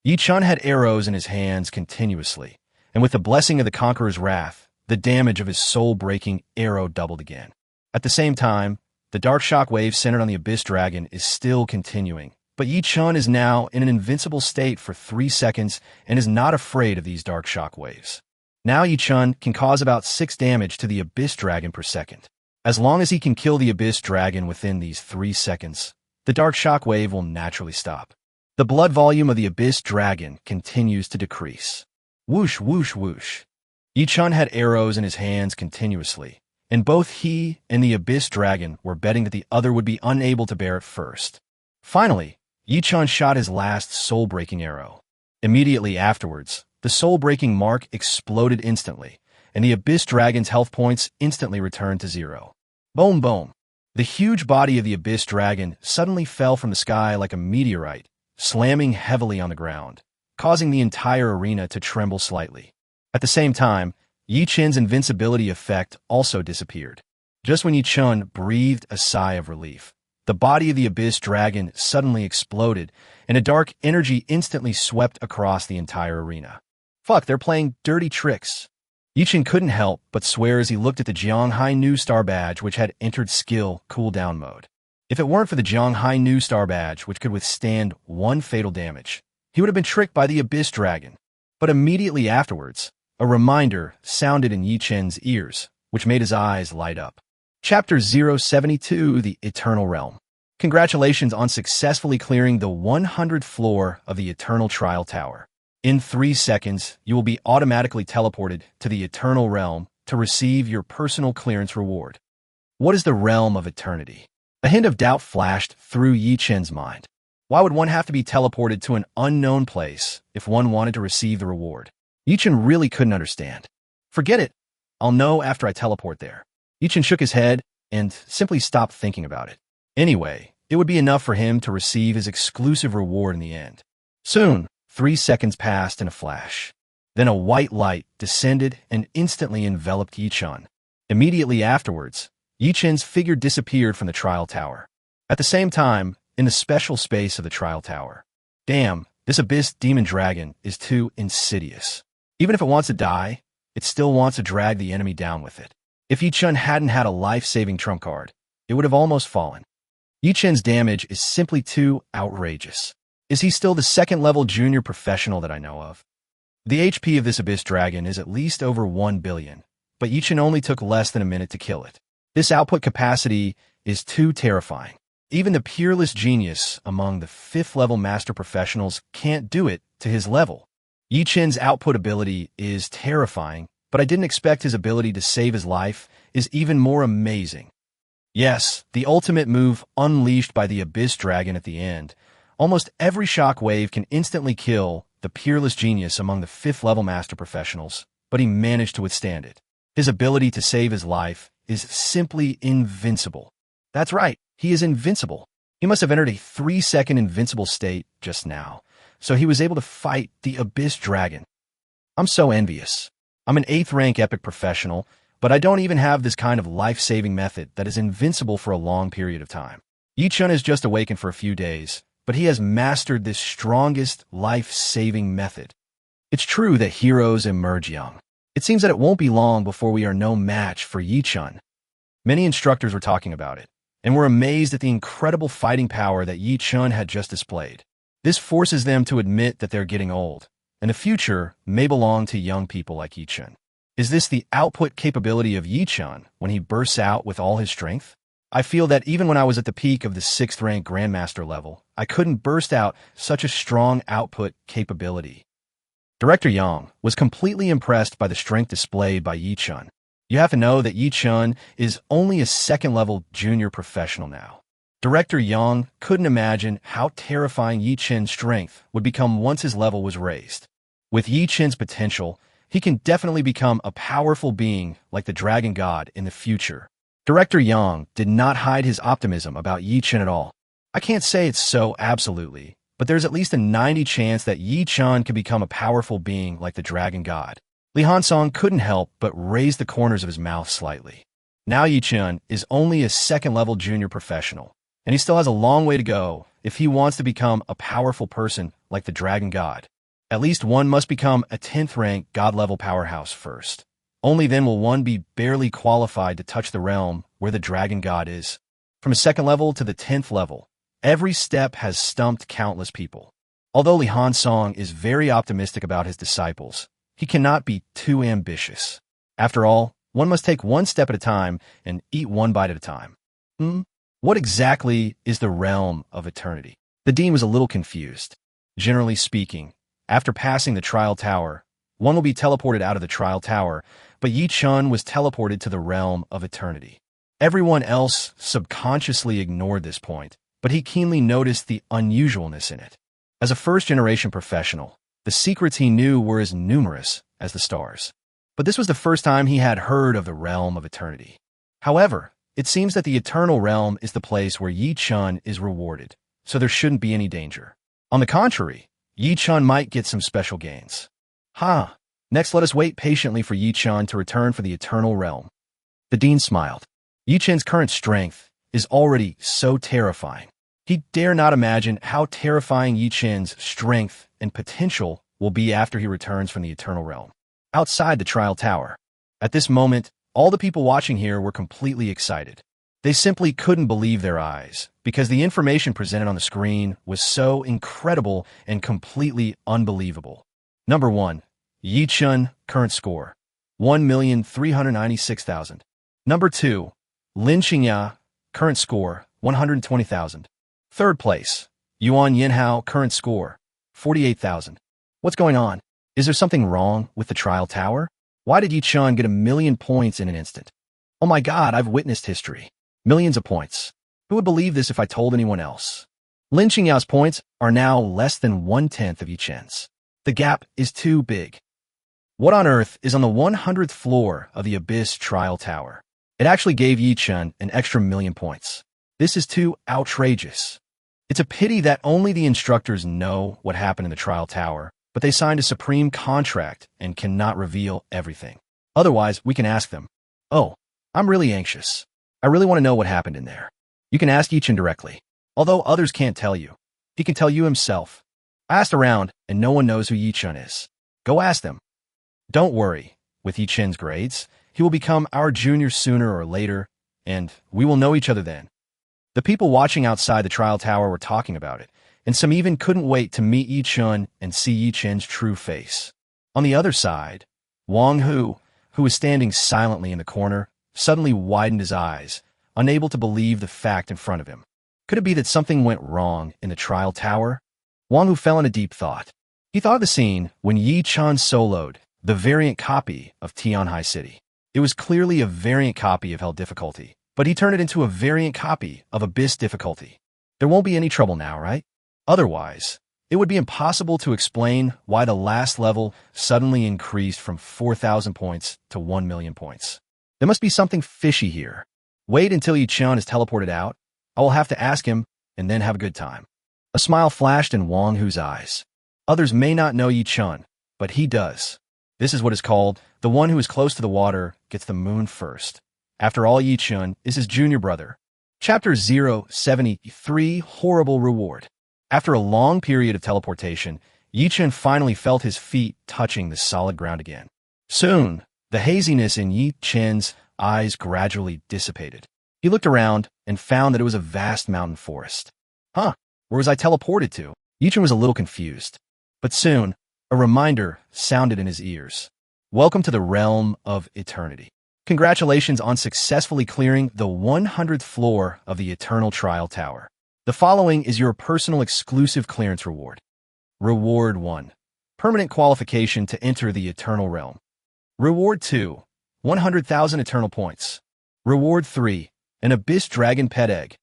Yi-chan had arrows in his hands continuously, and with the blessing of the Conqueror's wrath, the damage of his soul-breaking arrow doubled again. At the same time, the dark shock wave centered on the Abyss Dragon is still continuing, but Yi-chan is now in an invincible state for 3 seconds and is not afraid of these dark shock waves. Now Yi-chan can cause about 6 damage to the Abyss Dragon per second. As long as he can kill the Abyss Dragon within these 3 seconds, the dark shock wave will naturally stop. The blood volume of the Abyss Dragon continues to decrease. Whoosh, whoosh, whoosh. Yi-chan had arrows in his hands continuously, and both he and the Abyss Dragon were betting that the other would be unable to bear it first. Finally, Yi-chan shot his last soul-breaking arrow. Immediately afterwards, the soul-breaking mark exploded instantly, and the Abyss Dragon's health points instantly returned to 0. Boom, boom. The huge body of the Abyss Dragon suddenly fell from the sky like a meteorite, slamming heavily on the ground, causing the entire arena to tremble slightly. At the same time, Yi-chan's invincibility effect also disappeared. Just when Yi-chan breathed a sigh of relief, the body of the Abyss Dragon suddenly exploded, and a dark energy instantly swept across the entire arena. Fuck, they're playing dirty tricks. Yi-chan couldn't help but swear as he looked at the Jianghai New Star badge, which had entered skill cooldown mode. If it weren't for the Jianghai New Star badge, which could withstand 1 fatal damage, he would have been tricked by the Abyss Dragon. But immediately afterwards, a reminder sounded in Yi-chan's ears, which made his eyes light up. Chapter 072, The Eternal Realm. Congratulations on successfully clearing the 100th floor of the Eternal Trial Tower. In 3 seconds, you will be automatically teleported to the Eternal Realm to receive your personal clearance reward. What is the Realm of Eternity? A hint of doubt flashed through Yi-chan's mind. Why would one have to be teleported to an unknown place if one wanted to receive the reward? Yi-chan really couldn't understand. Forget it. I'll know after I teleport there. Yi-chan shook his head and simply stopped thinking about it. Anyway, it would be enough for him to receive his exclusive reward in the end. Soon, 3 seconds passed in a flash. Then a white light descended and instantly enveloped Yi-chan. Immediately afterwards, Yi-chan's figure disappeared from the trial tower. At the same time, in the special space of the trial tower. Damn, this Abyss Demon Dragon is too insidious. Even if it wants to die, it still wants to drag the enemy down with it. If Yi-chan hadn't had a life-saving trump card, it would have almost fallen. Yi-chan's damage is simply too outrageous. Is he still the second-level junior professional that I know of? The HP of this Abyss Dragon is at least over 1 billion, but Yi-chan only took less than a minute to kill it. This output capacity is too terrifying. Even the peerless genius among the 5th-level master professionals can't do it to his level. Yi-chan's output ability is terrifying, but I didn't expect his ability to save his life is even more amazing. Yes, the ultimate move unleashed by the Abyss Dragon at the end. Almost every shock wave can instantly kill the peerless genius among the 5th-level master professionals, but he managed to withstand it. His ability to save his life is simply invincible. That's right, he is invincible. He must have entered a 3-second invincible state just now, so he was able to fight the Abyss Dragon. I'm so envious. I'm an 8th rank epic professional, but I don't even have this kind of life-saving method that is invincible for a long period of time. Yi-chan has just awakened for a few days, but he has mastered this strongest life-saving method. It's true that heroes emerge young. It seems that it won't be long before we are no match for Yi-chan. Many instructors were talking about it, and were amazed at the incredible fighting power that Yi-chan had just displayed. This forces them to admit that they're getting old, and the future may belong to young people like Yi-chan. Is this the output capability of Yi-chan when he bursts out with all his strength? I feel that even when I was at the peak of the 6th rank Grandmaster level, I couldn't burst out such a strong output capability. Director Yang was completely impressed by the strength displayed by Yi-chan. You have to know that Yi-chan is only a 2nd-level junior professional now. Director Yang couldn't imagine how terrifying Yi-chan's strength would become once his level was raised. With Yi-chan's potential, he can definitely become a powerful being like the Dragon God in the future. Director Yang did not hide his optimism about Yi-chan at all. I can't say it's so absolutely, but there's at least a 90% chance that Yi-chan can become a powerful being like the Dragon God. Li Hansong couldn't help but raise the corners of his mouth slightly. Now Yi-chan is only a 2nd-level junior professional, and he still has a long way to go if he wants to become a powerful person like the Dragon God. At least one must become a 10th rank God-level powerhouse first. Only then will one be barely qualified to touch the realm where the Dragon God is. From a 2nd level to the 10th level, every step has stumped countless people. Although Li Hansong is very optimistic about his disciples, he cannot be too ambitious. After all, one must take one step at a time and eat one bite at a time. What exactly is the realm of eternity? The dean was a little confused. Generally speaking, after passing the trial tower, One will be teleported out of the trial tower, but Yi Chun was teleported to the realm of eternity. Everyone else subconsciously ignored this point, but he keenly noticed the unusualness in it. As a first-generation professional, the secrets he knew were as numerous as the stars. But this was the first time he had heard of the realm of eternity. However, it seems that the eternal realm is the place where Yi Chun is rewarded, so there shouldn't be any danger. On the contrary, Yi Chun might get some special gains. Next, let us wait patiently for Yi Chun to return for the eternal realm. The dean smiled. Yi Chun's current strength is already so terrifying. He dare not imagine how terrifying Yi Chun's strength and potential will be after he returns from the eternal realm. Outside the trial tower. At this moment, all the people watching here were completely excited. They simply couldn't believe their eyes, because the information presented on the screen was so incredible and completely unbelievable. Number 1. Yi Chun, current score, 1,396,000. Number 2. Lin Qingya, current score, 120,000. Third place, Yuan Yinhao, current score, 48,000. What's going on? Is there something wrong with the trial tower? Why did Yi Chun get 1,000,000 points in an instant? Oh my god, I've witnessed history. Millions of points. Who would believe this if I told anyone else? Lin Qingyao's points are now less than 1/10 of Yi Chun's. The gap is too big. What on earth is on the 100th floor of the Abyss Trial Tower? It actually gave Yi Chun an extra 1,000,000 points. This is too outrageous. It's a pity that only the instructors know what happened in the trial tower, but they signed a supreme contract and cannot reveal everything. Otherwise, we can ask them. Oh, I'm really anxious. I really want to know what happened in there. You can ask Yi Chun directly. Although others can't tell you. He can tell you himself. I asked around, and no one knows who Yi Chun is. Go ask them. Don't worry. With Yi Chun's grades, he will become our junior sooner or later, and we will know each other then. The people watching outside the trial tower were talking about it, and some even couldn't wait to meet Yi Chun and see Yi Chun's true face. On the other side, Wang Hu, who was standing silently in the corner, suddenly widened his eyes, unable to believe the fact in front of him. Could it be that something went wrong in the trial tower? Wang Hu fell into deep thought. He thought of the scene when Yi Chun soloed the variant copy of Tianhai City. It was clearly a variant copy of Hell difficulty, but he turned it into a variant copy of Abyss difficulty. There won't be any trouble now, right? Otherwise, it would be impossible to explain why the last level suddenly increased from 4,000 points to 1,000,000 points. There must be something fishy here. Wait until Yi Chun is teleported out. I will have to ask him and then have a good time. A smile flashed in Wang Hu's eyes. Others may not know Yi Chun, but he does. This is what is called the one who is close to the water gets the moon first. After all, Yi Chun is his junior brother. Chapter 073, Horrible Reward. After a long period of teleportation, Yi Chun finally felt his feet touching the solid ground again. Soon, the haziness in Yi Chun's eyes gradually dissipated. He looked around and found that it was a vast mountain forest. Where was I teleported to? Yi Chun was a little confused. But soon, a reminder sounded in his ears. Welcome to the realm of eternity. Congratulations on successfully clearing the 100th floor of the Eternal Trial Tower. The following is your personal exclusive clearance reward. Reward 1. Permanent qualification to enter the Eternal Realm. Reward 2. 100,000 Eternal Points. Reward 3. An Abyss Dragon Pet Egg.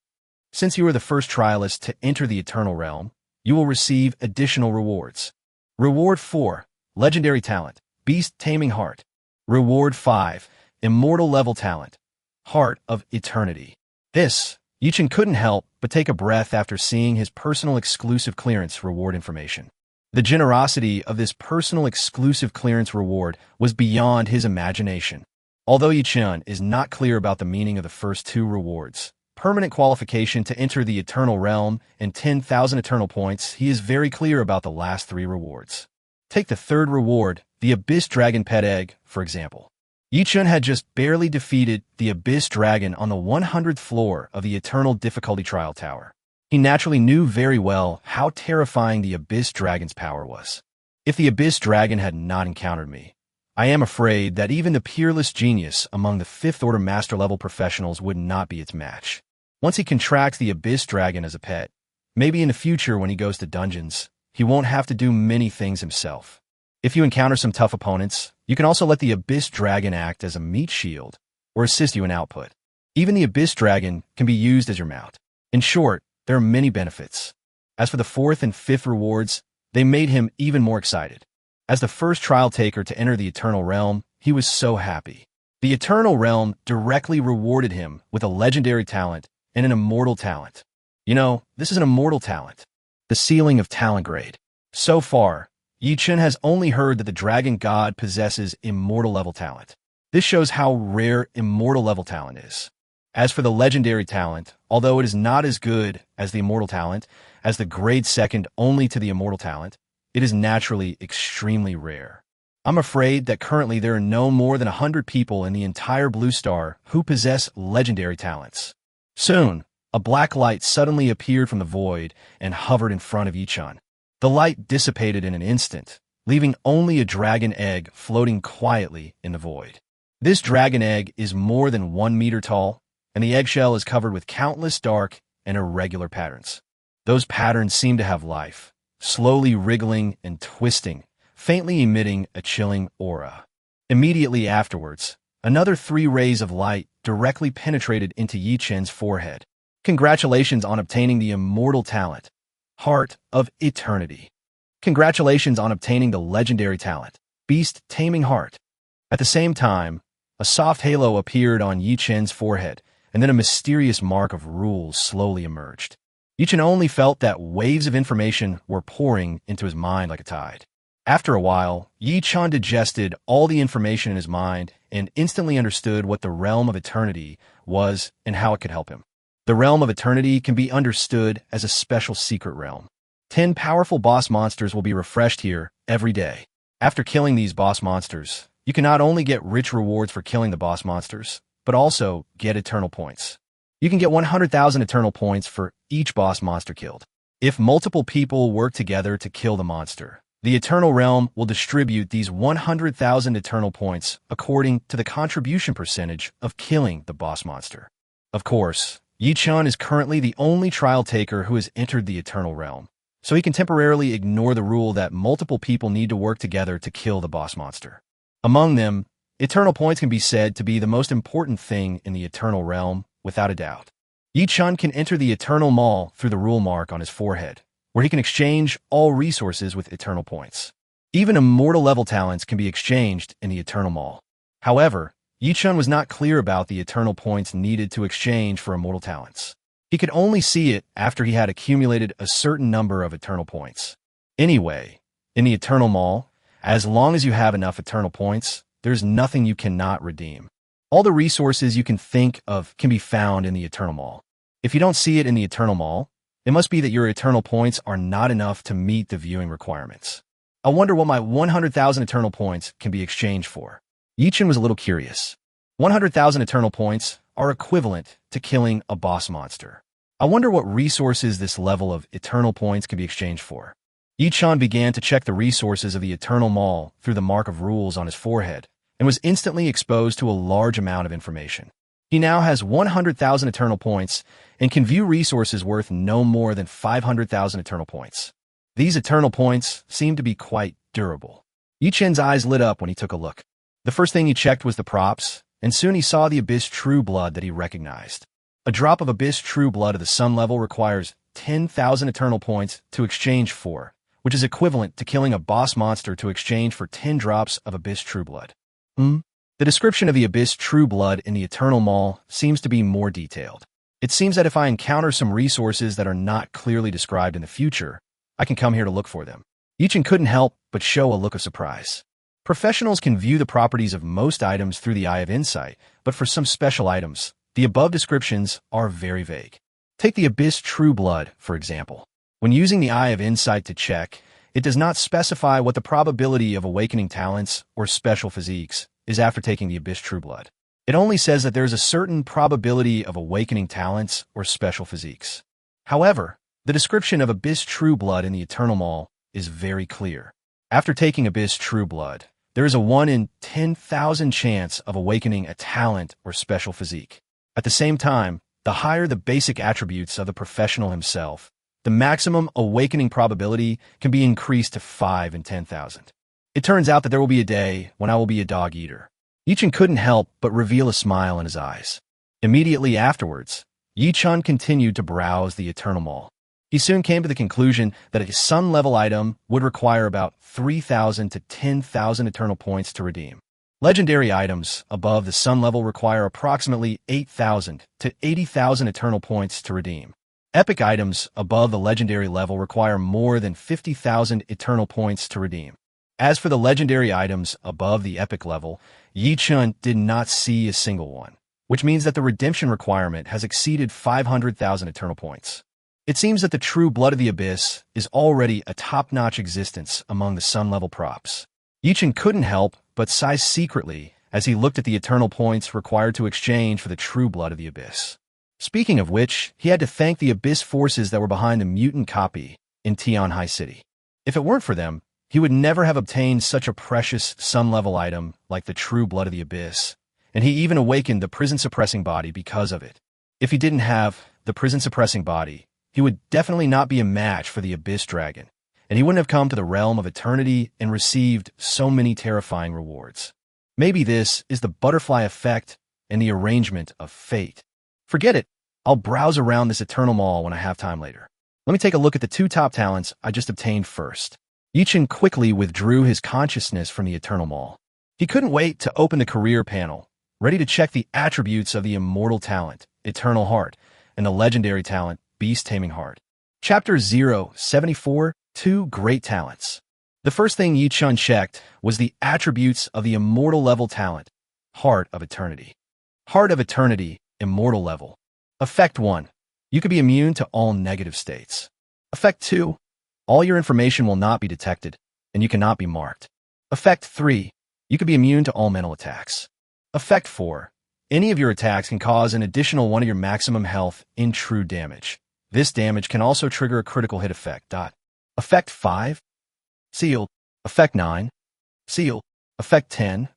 Since you are the first trialist to enter the Eternal Realm, you will receive additional rewards. Reward 4. Legendary Talent. Beast Taming Heart. Reward 5. Immortal Level Talent. Heart of Eternity. This, Yi Chun couldn't help but take a breath after seeing his personal exclusive clearance reward information. The generosity of this personal exclusive clearance reward was beyond his imagination. Although Yi Chun is not clear about the meaning of the first two rewards, permanent qualification to enter the Eternal Realm and 10,000 Eternal Points, he is very clear about the last three rewards. Take the third reward, the Abyss Dragon Pet Egg, for example. Yi Chun had just barely defeated the Abyss Dragon on the 100th floor of the Eternal Difficulty Trial Tower. He naturally knew very well how terrifying the Abyss Dragon's power was. If the Abyss Dragon had not encountered me, I am afraid that even the peerless genius among the 5th Order Master-level professionals would not be its match. Once he contracts the Abyss Dragon as a pet, maybe in the future when he goes to dungeons, he won't have to do many things himself. If you encounter some tough opponents, you can also let the Abyss Dragon act as a meat shield or assist you in output. Even the Abyss Dragon can be used as your mount. In short, there are many benefits. As for the 4th and 5th rewards, they made him even more excited. As the first trial taker to enter the Eternal Realm, he was so happy. The Eternal Realm directly rewarded him with a legendary talent and an immortal talent. You know, this is an immortal talent. The ceiling of talent grade. So far, Yi Chen has only heard that the Dragon God possesses immortal level talent. This shows how rare immortal level talent is. As for the legendary talent, although it is not as good as the immortal talent, as the grade second only to the immortal talent, it is naturally extremely rare. I'm afraid that currently there are no more than 100 people in the entire Blue Star who possess legendary talents. Soon, a black light suddenly appeared from the void and hovered in front of Yi Chen. The light dissipated in an instant, leaving only a dragon egg floating quietly in the void. This dragon egg is more than 1 meter tall, and the eggshell is covered with countless dark and irregular patterns. Those patterns seem to have life, slowly wriggling and twisting, faintly emitting a chilling aura. Immediately afterwards, another 3 rays of light directly penetrated into Yi Chen's forehead. Congratulations on obtaining the immortal talent, Heart of Eternity. Congratulations on obtaining the legendary talent, Beast Taming Heart. At the same time, a soft halo appeared on Yi Chen's forehead, and then a mysterious mark of rules slowly emerged. Yi Chen only felt that waves of information were pouring into his mind like a tide. After a while, Yi Chen digested all the information in his mind and instantly understood what the Realm of Eternity was and how it could help him. The Realm of Eternity can be understood as a special secret realm. 10 powerful boss monsters will be refreshed here every day. After killing these boss monsters, you can not only get rich rewards for killing the boss monsters, but also get eternal points. You can get 100,000 eternal points for each boss monster killed. If multiple people work together to kill the monster, the Eternal Realm will distribute these 100,000 eternal points according to the contribution percentage of killing the boss monster. Of course, Yi Chen is currently the only trial taker who has entered the Eternal Realm, so he can temporarily ignore the rule that multiple people need to work together to kill the boss monster. Among them, eternal points can be said to be the most important thing in the Eternal Realm, without a doubt. Yi Chen can enter the Eternal Mall through the rule mark on his forehead, where he can exchange all resources with eternal points. Even immortal level talents can be exchanged in the Eternal Mall. However, Yi Chen was not clear about the eternal points needed to exchange for immortal talents. He could only see it after he had accumulated a certain number of eternal points. Anyway, in the Eternal Mall, as long as you have enough eternal points, there's nothing you cannot redeem. All the resources you can think of can be found in the Eternal Mall. If you don't see it in the Eternal Mall, it must be that your eternal points are not enough to meet the viewing requirements. I wonder what my 100,000 eternal points can be exchanged for. Yi Chen was a little curious. 100,000 eternal points are equivalent to killing a boss monster. I wonder what resources this level of eternal points can be exchanged for. Yi Chen began to check the resources of the Eternal Mall through the mark of rules on his forehead and was instantly exposed to a large amount of information. He now has 100,000 eternal points and can view resources worth no more than 500,000 eternal points. These eternal points seem to be quite durable. Yi Chen's eyes lit up when he took a look. The first thing he checked was the props, and soon he saw the Abyss True Blood that he recognized. A drop of Abyss True Blood at the Sun level requires 10,000 eternal points to exchange for, which is equivalent to killing a boss monster to exchange for 10 drops of Abyss True Blood. The description of the Abyss True Blood in the Eternal Mall seems to be more detailed. It seems that if I encounter some resources that are not clearly described in the future, I can come here to look for them. Yi Chen couldn't help but show a look of surprise. Professionals can view the properties of most items through the Eye of Insight, but for some special items, the above descriptions are very vague. Take the Abyss True Blood, for example. When using the Eye of Insight to check, it does not specify what the probability of awakening talents or special physiques is after taking the Abyss True Blood. It only says that there is a certain probability of awakening talents or special physiques. However, the description of Abyss True Blood in the Eternal Mall is very clear. After taking Abyss True Blood, there is a 1 in 10,000 chance of awakening a talent or special physique. At the same time, the higher the basic attributes of the professional himself, the maximum awakening probability can be increased to 5 in 10,000. It turns out that there will be a day when I will be a dog eater. Yi-Chun couldn't help but reveal a smile in his eyes. Immediately afterwards, Yi-Chun continued to browse the Eternal Mall. He soon came to the conclusion that a sun-level item would require about 3,000 to 10,000 Eternal Points to redeem. Legendary items above the sun level require approximately 8,000 to 80,000 Eternal Points to redeem. Epic items above the legendary level require more than 50,000 Eternal Points to redeem. As for the legendary items above the epic level, Yi-Chun did not see a single one, which means that the redemption requirement has exceeded 500,000 Eternal Points. It seems that the true Blood of the Abyss is already a top-notch existence among the sun-level props. Yi-Chun couldn't help but sigh secretly as he looked at the Eternal Points required to exchange for the true Blood of the Abyss. Speaking of which, he had to thank the Abyss forces that were behind the mutant copy in Tianhai City. If it weren't for them, he would never have obtained such a precious sun-level item like the true Blood of the Abyss, and he even awakened the prison-suppressing body because of it. If he didn't have the prison-suppressing body, he would definitely not be a match for the Abyss Dragon, and he wouldn't have come to the realm of eternity and received so many terrifying rewards. Maybe this is the butterfly effect and the arrangement of fate. Forget it. I'll browse around this Eternal Mall when I have time later. Let me take a look at the two top talents I just obtained first. Yi-Chun quickly withdrew his consciousness from the Eternal Mall. He couldn't wait to open the career panel, ready to check the attributes of the immortal talent, Eternal Heart, and the legendary talent, Beast Taming Heart. Chapter 074, Two Great Talents. The first thing Yi-Chun checked was the attributes of the immortal level talent, Heart of Eternity. Heart of Eternity, immortal level. Effect 1. You could be immune to all negative states. Effect 2. All your information will not be detected, and you cannot be marked. Effect 3. You could be immune to all mental attacks. Effect 4. Any of your attacks can cause an additional 1 of your maximum health in true damage. This damage can also trigger a critical hit effect. Effect 5. Sealed. Effect 9. Sealed. Effect 10.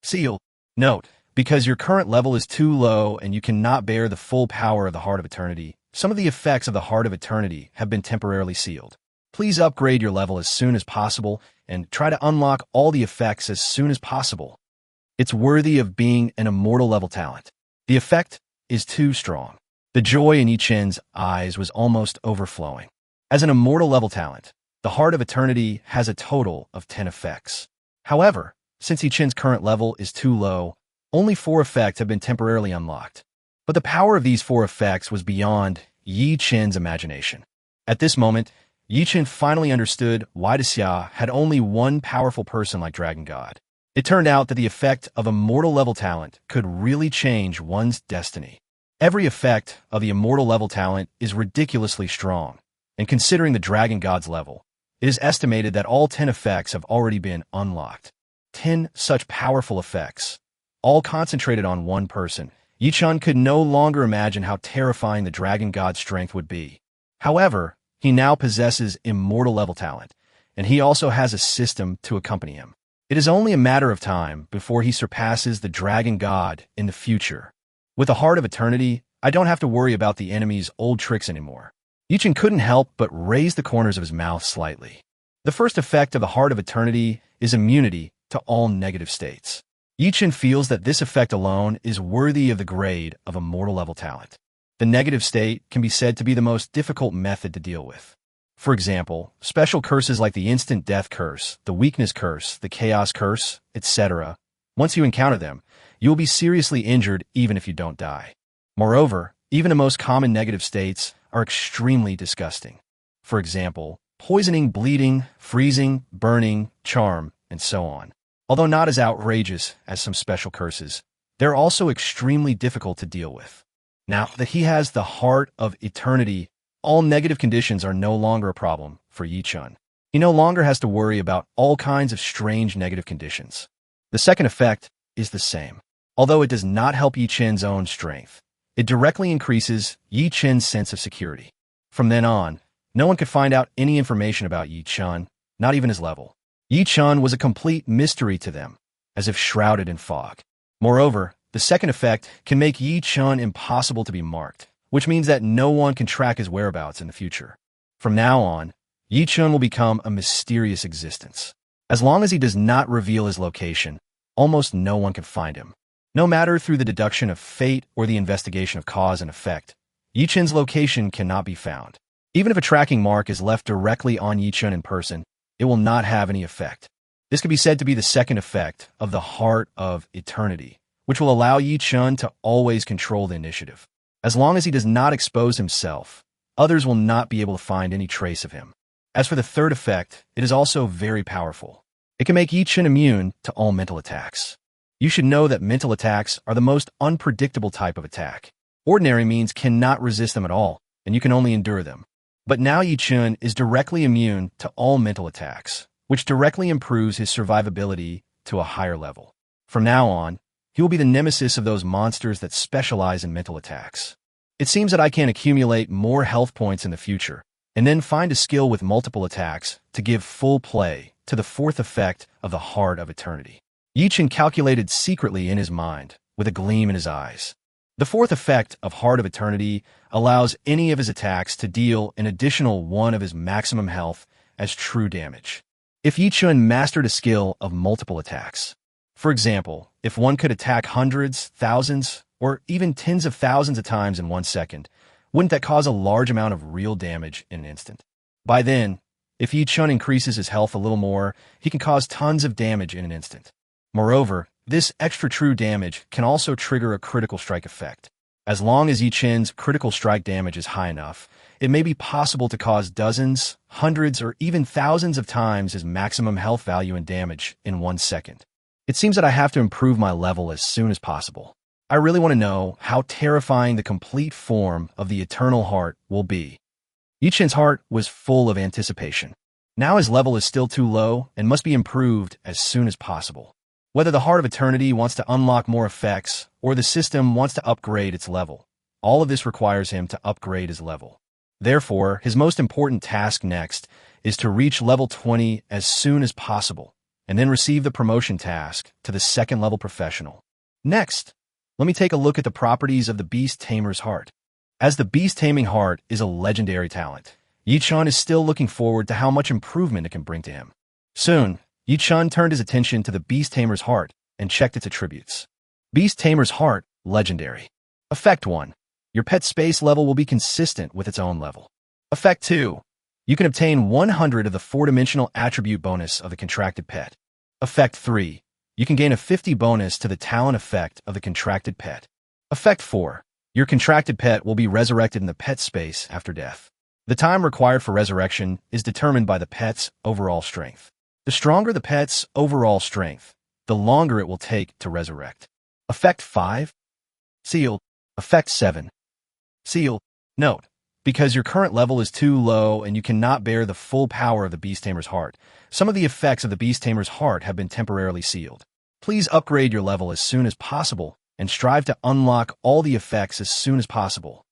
Sealed. Note, because your current level is too low and you cannot bear the full power of the Heart of Eternity, some of the effects of the Heart of Eternity have been temporarily sealed. Please upgrade your level as soon as possible and try to unlock all the effects as soon as possible. It's worthy of being an immortal level talent. The effect is too strong. The joy in Yi-Chun's eyes was almost overflowing. As an immortal level talent, the Heart of Eternity has a total of 10 effects. However, since Yi-Chun's current level is too low, only 4 effects have been temporarily unlocked. But the power of these 4 effects was beyond Yi-Chun's imagination. At this moment, Yi-Chun finally understood why Xia had only one powerful person like Dragon God. It turned out that the effect of immortal level talent could really change one's destiny. Every effect of the immortal level talent is ridiculously strong, and considering the Dragon God's level, it is estimated that all 10 effects have already been unlocked. 10 such powerful effects, all concentrated on one person. Yi-Chun could no longer imagine how terrifying the Dragon God's strength would be. However, he now possesses immortal level talent, and he also has a system to accompany him. It is only a matter of time before he surpasses the Dragon God in the future. With the Heart of Eternity, I don't have to worry about the enemy's old tricks anymore. Yi-Chun couldn't help but raise the corners of his mouth slightly. The first effect of the Heart of Eternity is immunity to all negative states. Yi-Chun feels that this effect alone is worthy of the grade of immortal level talent. The negative state can be said to be the most difficult method to deal with. For example, special curses like the instant death curse, the weakness curse, the chaos curse, etc. Once you encounter them, you will be seriously injured even if you don't die. Moreover, even the most common negative states are extremely disgusting. For example, poisoning, bleeding, freezing, burning, charm, and so on. Although not as outrageous as some special curses, they're also extremely difficult to deal with. Now that he has the Heart of Eternity, all negative conditions are no longer a problem for Yi-Chun. He no longer has to worry about all kinds of strange negative conditions. The second effect is the same. Although it does not help Yi-Chun's own strength, it directly increases Yi-Chun's sense of security. From then on, no one could find out any information about Yi-Chun, not even his level. Yi-Chun was a complete mystery to them, as if shrouded in fog. Moreover, the second effect can make Yi-Chun impossible to be marked, which means that no one can track his whereabouts in the future. From now on, Yi-Chun will become a mysterious existence. As long as he does not reveal his location, almost no one can find him. No matter through the deduction of fate or the investigation of cause and effect, Yi-Chen's location cannot be found. Even if a tracking mark is left directly on Yi-Chen in person, it will not have any effect. This could be said to be the second effect of the Heart of Eternity, which will allow Yi-Chen to always control the initiative. As long as he does not expose himself, others will not be able to find any trace of him. As for the third effect, it is also very powerful. It can make Yi-Chen immune to all mental attacks. You should know that mental attacks are the most unpredictable type of attack. Ordinary means cannot resist them at all, and you can only endure them. But now Yi-Chen is directly immune to all mental attacks, which directly improves his survivability to a higher level. From now on, he will be the nemesis of those monsters that specialize in mental attacks. It seems that I can accumulate more health points in the future, and then find a skill with multiple attacks to give full play to the fourth effect of the Heart of Eternity. Yi-Chen calculated secretly in his mind, with a gleam in his eyes. The fourth effect of Heart of Eternity allows any of his attacks to deal an additional 1 of his maximum health as true damage. If Yi-Chen mastered a skill of multiple attacks, for example, if one could attack hundreds, thousands, or even tens of thousands of times in 1 second, wouldn't that cause a large amount of real damage in an instant? By then, if Yi-Chen increases his health a little more, he can cause tons of damage in an instant. Moreover, this extra true damage can also trigger a critical strike effect. As long as Yi-Chen's critical strike damage is high enough, it may be possible to cause dozens, hundreds, or even thousands of times his maximum health value and damage in 1 second. It seems that I have to improve my level as soon as possible. I really want to know how terrifying the complete form of the Eternal Heart will be. Yi-Chen's heart was full of anticipation. Now his level is still too low and must be improved as soon as possible. Whether the Heart of Eternity wants to unlock more effects or the system wants to upgrade its level, all of this requires him to upgrade his level. Therefore, his most important task next is to reach level 20 as soon as possible, and then receive the promotion task to the second-level professional. Next, let me take a look at the properties of the Beast Tamer's Heart. As the Beast Taming Heart is a legendary talent, Yi-Chen is still looking forward to how much improvement it can bring to him. Soon, Yi-Chen turned his attention to the Beast Tamer's Heart and checked its attributes. Beast Tamer's Heart, Legendary. Effect 1. Your pet space level will be consistent with its own level. Effect 2. You can obtain 100 of the 4-dimensional attribute bonus of the contracted pet. Effect 3. You can gain a 50 bonus to the talent effect of the contracted pet. Effect 4. Your contracted pet will be resurrected in the pet space after death. The time required for resurrection is determined by the pet's overall strength. The stronger the pet's overall strength, the longer it will take to resurrect. Effect 5. Sealed. Effect 7. Sealed. Note: because your current level is too low and you cannot bear the full power of the Beast Tamer's Heart, some of the effects of the Beast Tamer's Heart have been temporarily sealed. Please upgrade your level as soon as possible and strive to unlock all the effects as soon as possible.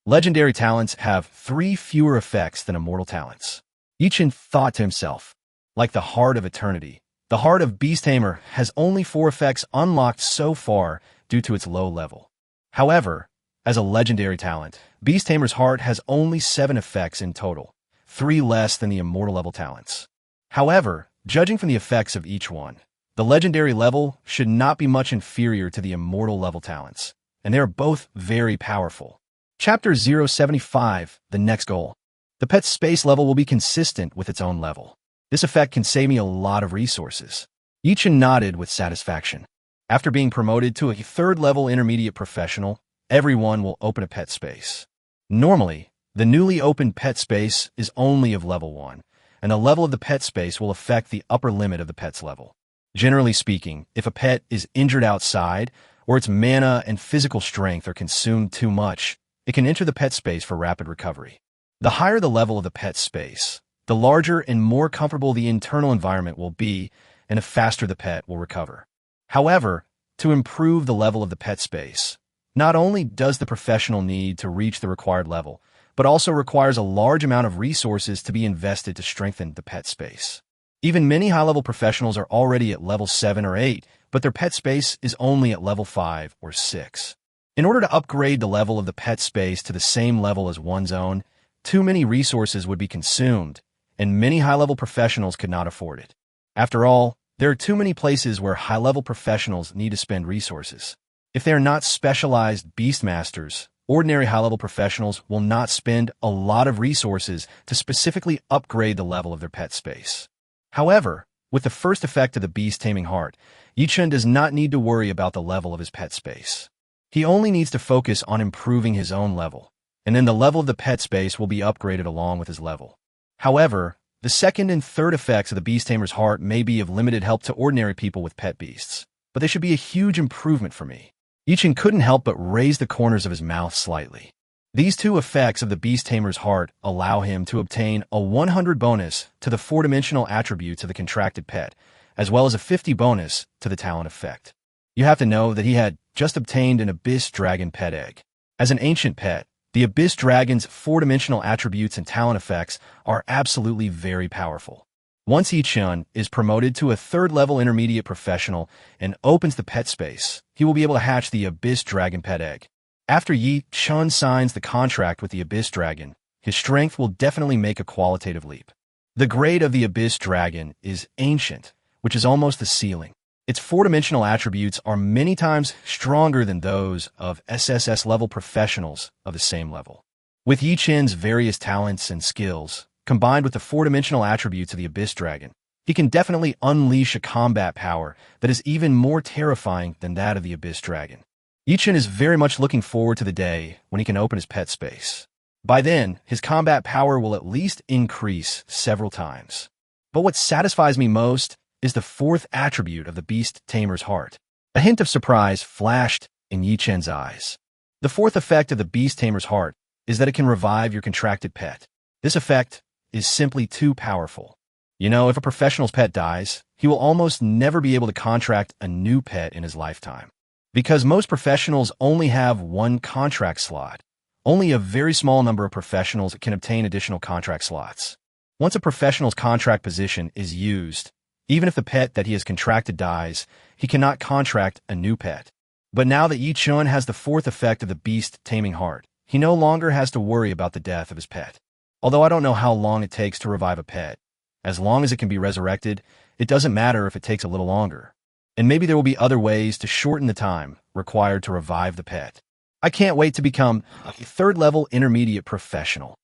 Legendary talents have 3 fewer effects than immortal talents. Yi-Chen thought to himself, like the Heart of Eternity, the Heart of Beast Tamer has only 4 effects unlocked so far due to its low level. However, as a legendary talent, Beast Tamer's Heart has only 7 effects in total, 3 less than the immortal level talents. However, judging from the effects of each one, the legendary level should not be much inferior to the immortal level talents, and they are both very powerful. Chapter 075, the next goal. The pet's space level will be consistent with its own level. This effect can save me a lot of resources. Yi-Chen nodded with satisfaction. After being promoted to a 3rd-level intermediate professional, everyone will open a pet space. Normally, the newly opened pet space is only of level 1, and the level of the pet space will affect the upper limit of the pet's level. Generally speaking, if a pet is injured outside, or its mana and physical strength are consumed too much, it can enter the pet space for rapid recovery. The higher the level of the pet space, the larger and more comfortable the internal environment will be, and the faster the pet will recover. However, to improve the level of the pet space, not only does the professional need to reach the required level, but also requires a large amount of resources to be invested to strengthen the pet space. Even many high-level professionals are already at level 7 or 8, but their pet space is only at level 5 or 6. In order to upgrade the level of the pet space to the same level as one's own, too many resources would be consumed, and many high-level professionals could not afford it. After all, there are too many places where high-level professionals need to spend resources. If they are not specialized beastmasters, ordinary high-level professionals will not spend a lot of resources to specifically upgrade the level of their pet space. However, with the first effect of the beast-taming heart, Yichun does not need to worry about the level of his pet space. He only needs to focus on improving his own level, and then the level of the pet space will be upgraded along with his level. However, the second and third effects of the beast-tamer's heart may be of limited help to ordinary people with pet beasts, but they should be a huge improvement for me. Yichun couldn't help but raise the corners of his mouth slightly. These two effects of the beast-tamer's heart allow him to obtain a 100 bonus to the 4-dimensional attributes of the contracted pet, as well as a 50 bonus to the talent effect. You have to know that he had just obtained an Abyss Dragon pet egg. As an ancient pet, the Abyss Dragon's 4-dimensional attributes and talent effects are absolutely very powerful. Once Yichun is promoted to a 3rd-level intermediate professional and opens the pet space, he will be able to hatch the Abyss Dragon pet egg. After Yichun signs the contract with the Abyss Dragon, his strength will definitely make a qualitative leap. The grade of the Abyss Dragon is Ancient, which is almost the ceiling. Its 4-dimensional attributes are many times stronger than those of SSS-level professionals of the same level. With Yichun's various talents and skills, combined with the 4-dimensional attributes of the Abyss Dragon, he can definitely unleash a combat power that is even more terrifying than that of the Abyss Dragon. Yichun is very much looking forward to the day when he can open his pet space. By then, his combat power will at least increase several times. But what satisfies me most is the 4th attribute of the Beast Tamer's heart. A hint of surprise flashed in Yichun's eyes. The 4th effect of the Beast Tamer's heart is that it can revive your contracted pet. This effect is simply too powerful. You know, if a professional's pet dies, he will almost never be able to contract a new pet in his lifetime. Because most professionals only have 1 contract slot, only a very small number of professionals can obtain additional contract slots. Once a professional's contract position is used, even if the pet that he has contracted dies, he cannot contract a new pet. But now that Yichun has the 4th effect of the Beast Taming Heart, he no longer has to worry about the death of his pet. Although I don't know how long it takes to revive a pet. As long as it can be resurrected, it doesn't matter if it takes a little longer. And maybe there will be other ways to shorten the time required to revive the pet. I can't wait to become a 3rd-level intermediate professional.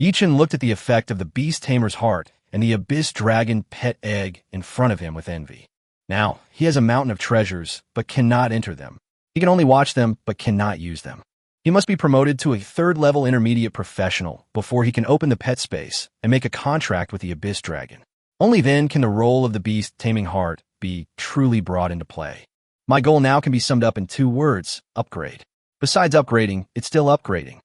Yichun looked at the effect of the Beast Tamer's heart and the Abyss Dragon pet egg in front of him with envy. Now, he has a mountain of treasures, but cannot enter them. He can only watch them, but cannot use them. He must be promoted to a 3rd-level intermediate professional before he can open the pet space and make a contract with the Abyss Dragon. Only then can the role of the Beast Taming Heart be truly brought into play. My goal now can be summed up in 2 words: upgrade. Besides upgrading, it's still upgrading.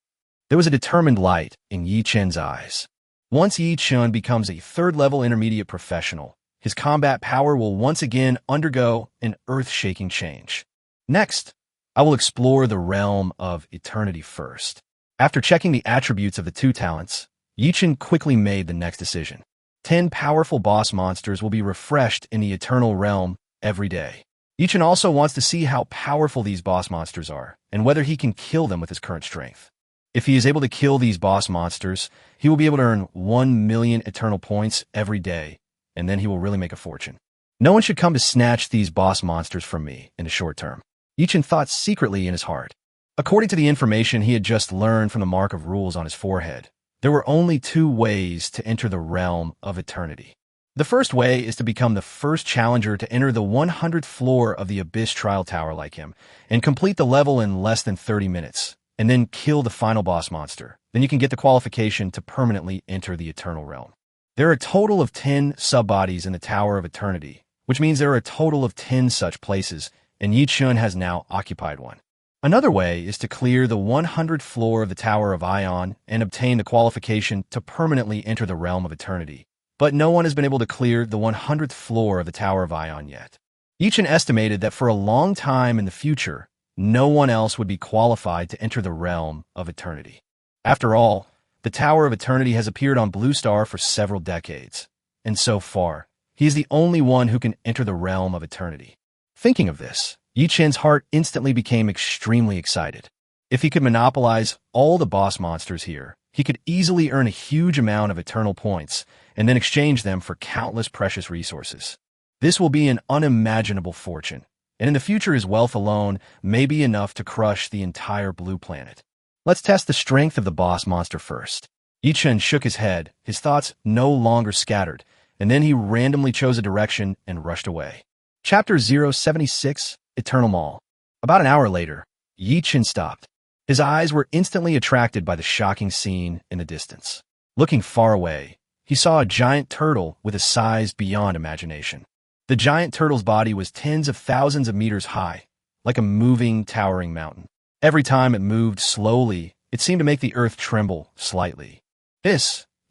There was a determined light in Yichun's eyes. Once Yichun becomes a 3rd-level intermediate professional, his combat power will once again undergo an earth-shaking change. Next, I will explore the realm of eternity first. After checking the attributes of the 2 talents, Yichun quickly made the next decision. 10 powerful boss monsters will be refreshed in the eternal realm every day. Yichun also wants to see how powerful these boss monsters are, and whether he can kill them with his current strength. If he is able to kill these boss monsters, he will be able to earn 1 million eternal points every day, and then he will really make a fortune. No one should come to snatch these boss monsters from me in the short term. Yichun thought secretly in his heart. According to the information he had just learned from the mark of rules on his forehead, there were only 2 ways to enter the realm of eternity. The first way is to become the first challenger to enter the 100th floor of the Abyss Trial Tower like him, and complete the level in less than 30 minutes, and then kill the final boss monster. Then you can get the qualification to permanently enter the Eternal Realm. There are a total of 10 sub-bodies in the Tower of Eternity, which means there are a total of 10 such places, and Yichun has now occupied one. Another way is to clear the 100th floor of the Tower of Ion and obtain the qualification to permanently enter the Realm of Eternity. But no one has been able to clear the 100th floor of the Tower of Ion yet. Yichun estimated that for a long time in the future, no one else would be qualified to enter the Realm of Eternity. After all, the Tower of Eternity has appeared on Blue Star for several decades, and so far, he is the only one who can enter the Realm of Eternity. Thinking of this, Yichun's heart instantly became extremely excited. If he could monopolize all the boss monsters here, he could easily earn a huge amount of eternal points and then exchange them for countless precious resources. This will be an unimaginable fortune, and in the future his wealth alone may be enough to crush the entire blue planet. Let's test the strength of the boss monster first. Yi-Chen shook his head, his thoughts no longer scattered, and then he randomly chose a direction and rushed away. Chapter 076, Eternal Mall. About an hour later, Yi-Chen stopped. His eyes were instantly attracted by the shocking scene in the distance. Looking far away, he saw a giant turtle with a size beyond imagination. The giant turtle's body was tens of thousands of meters high, like a moving, towering mountain. Every time it moved slowly, it seemed to make the earth tremble slightly.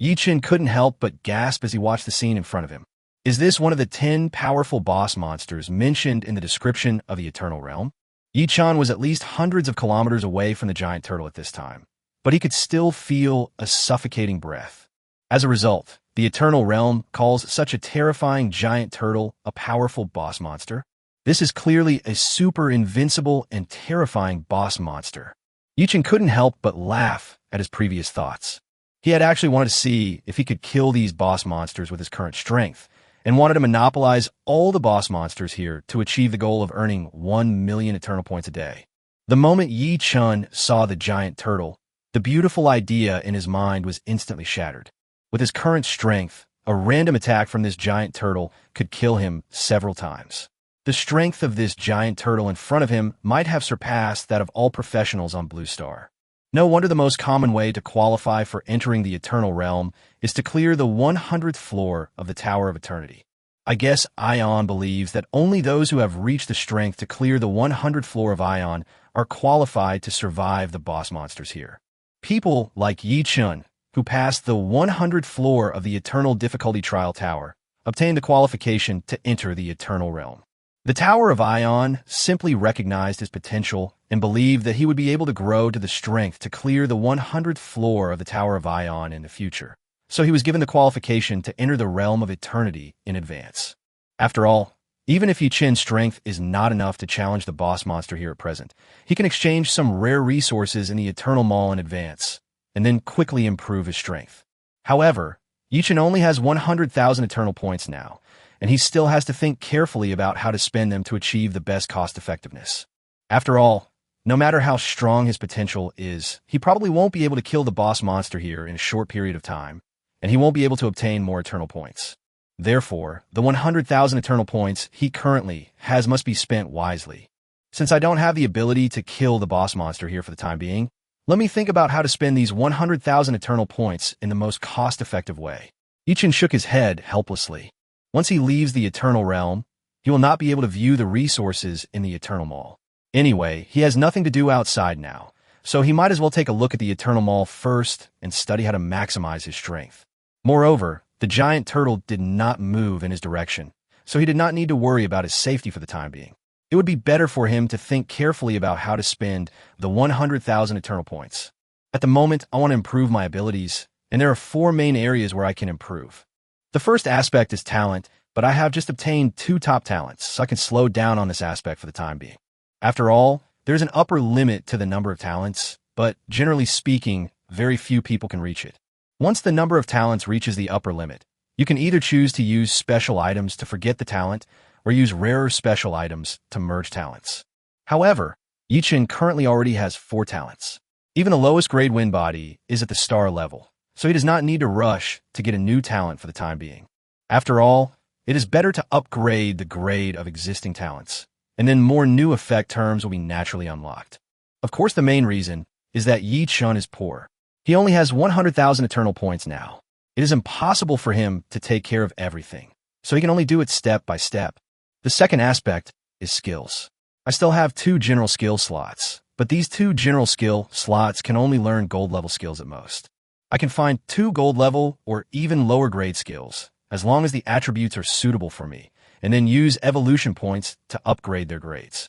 Yi-Chen couldn't help but gasp as he watched the scene in front of him. Is this one of the 10 powerful boss monsters mentioned in the description of the Eternal Realm? Yi-Chen was at least hundreds of kilometers away from the giant turtle at this time, but he could still feel a suffocating breath. As a result, the Eternal Realm calls such a terrifying giant turtle a powerful boss monster. This is clearly a super invincible and terrifying boss monster. Yi-Chen couldn't help but laugh at his previous thoughts. He had actually wanted to see if he could kill these boss monsters with his current strength, and wanted to monopolize all the boss monsters here to achieve the goal of earning 1 million eternal points a day. The moment Yi-Chen saw the giant turtle, the beautiful idea in his mind was instantly shattered. With his current strength, a random attack from this giant turtle could kill him several times. The strength of this giant turtle in front of him might have surpassed that of all professionals on Blue Star. No wonder the most common way to qualify for entering the Eternal Realm is to clear the 100th floor of the Tower of Eternity. I guess Ion believes that only those who have reached the strength to clear the 100th floor of Ion are qualified to survive the boss monsters here. People like Yi-Chen, who passed the 100th floor of the Eternal Difficulty Trial Tower, obtained the qualification to enter the Eternal Realm. The Tower of Ion simply recognized his potential and believed that he would be able to grow to the strength to clear the 100th floor of the Tower of Ion in the future. So he was given the qualification to enter the Realm of Eternity in advance. After all, even if Yi-Chen's strength is not enough to challenge the boss monster here at present, he can exchange some rare resources in the Eternal Mall in advance, and then quickly improve his strength. However, Yi-Chen only has 100,000 eternal points now, and he still has to think carefully about how to spend them to achieve the best cost-effectiveness. After all, no matter how strong his potential is, he probably won't be able to kill the boss monster here in a short period of time, and he won't be able to obtain more eternal points. Therefore, the 100,000 eternal points he currently has must be spent wisely. Since I don't have the ability to kill the boss monster here for the time being, let me think about how to spend these 100,000 eternal points in the most cost-effective way. Yi-Chen shook his head helplessly. Once he leaves the Eternal Realm, he will not be able to view the resources in the Eternal Mall. Anyway, he has nothing to do outside now, so he might as well take a look at the Eternal Mall first and study how to maximize his strength. Moreover, the giant turtle did not move in his direction, so he did not need to worry about his safety for the time being. It would be better for him to think carefully about how to spend the 100,000 eternal points. At the moment, I want to improve my abilities, and there are 4 main areas where I can improve. The first aspect is talent, but I have just obtained 2 top talents, so I can slow down on this aspect for the time being. After all, there's an upper limit to the number of talents, but generally speaking, very few people can reach it. Once the number of talents reaches the upper limit, you can either choose to use special items to forget the talent, or use rarer special items to merge talents. However, Yi-Chen currently already has 4 talents. Even the lowest grade wind body is at the star level, so he does not need to rush to get a new talent for the time being. After all, it is better to upgrade the grade of existing talents, and then more new effect terms will be naturally unlocked. Of course, the main reason is that Yi-Chen is poor. He only has 100,000 eternal points now. It is impossible for him to take care of everything, so he can only do it step by step. The second aspect is skills. I still have 2 general skill slots, but these 2 general skill slots can only learn gold level skills at most. I can find 2 gold level or even lower grade skills, as long as the attributes are suitable for me, and then use evolution points to upgrade their grades.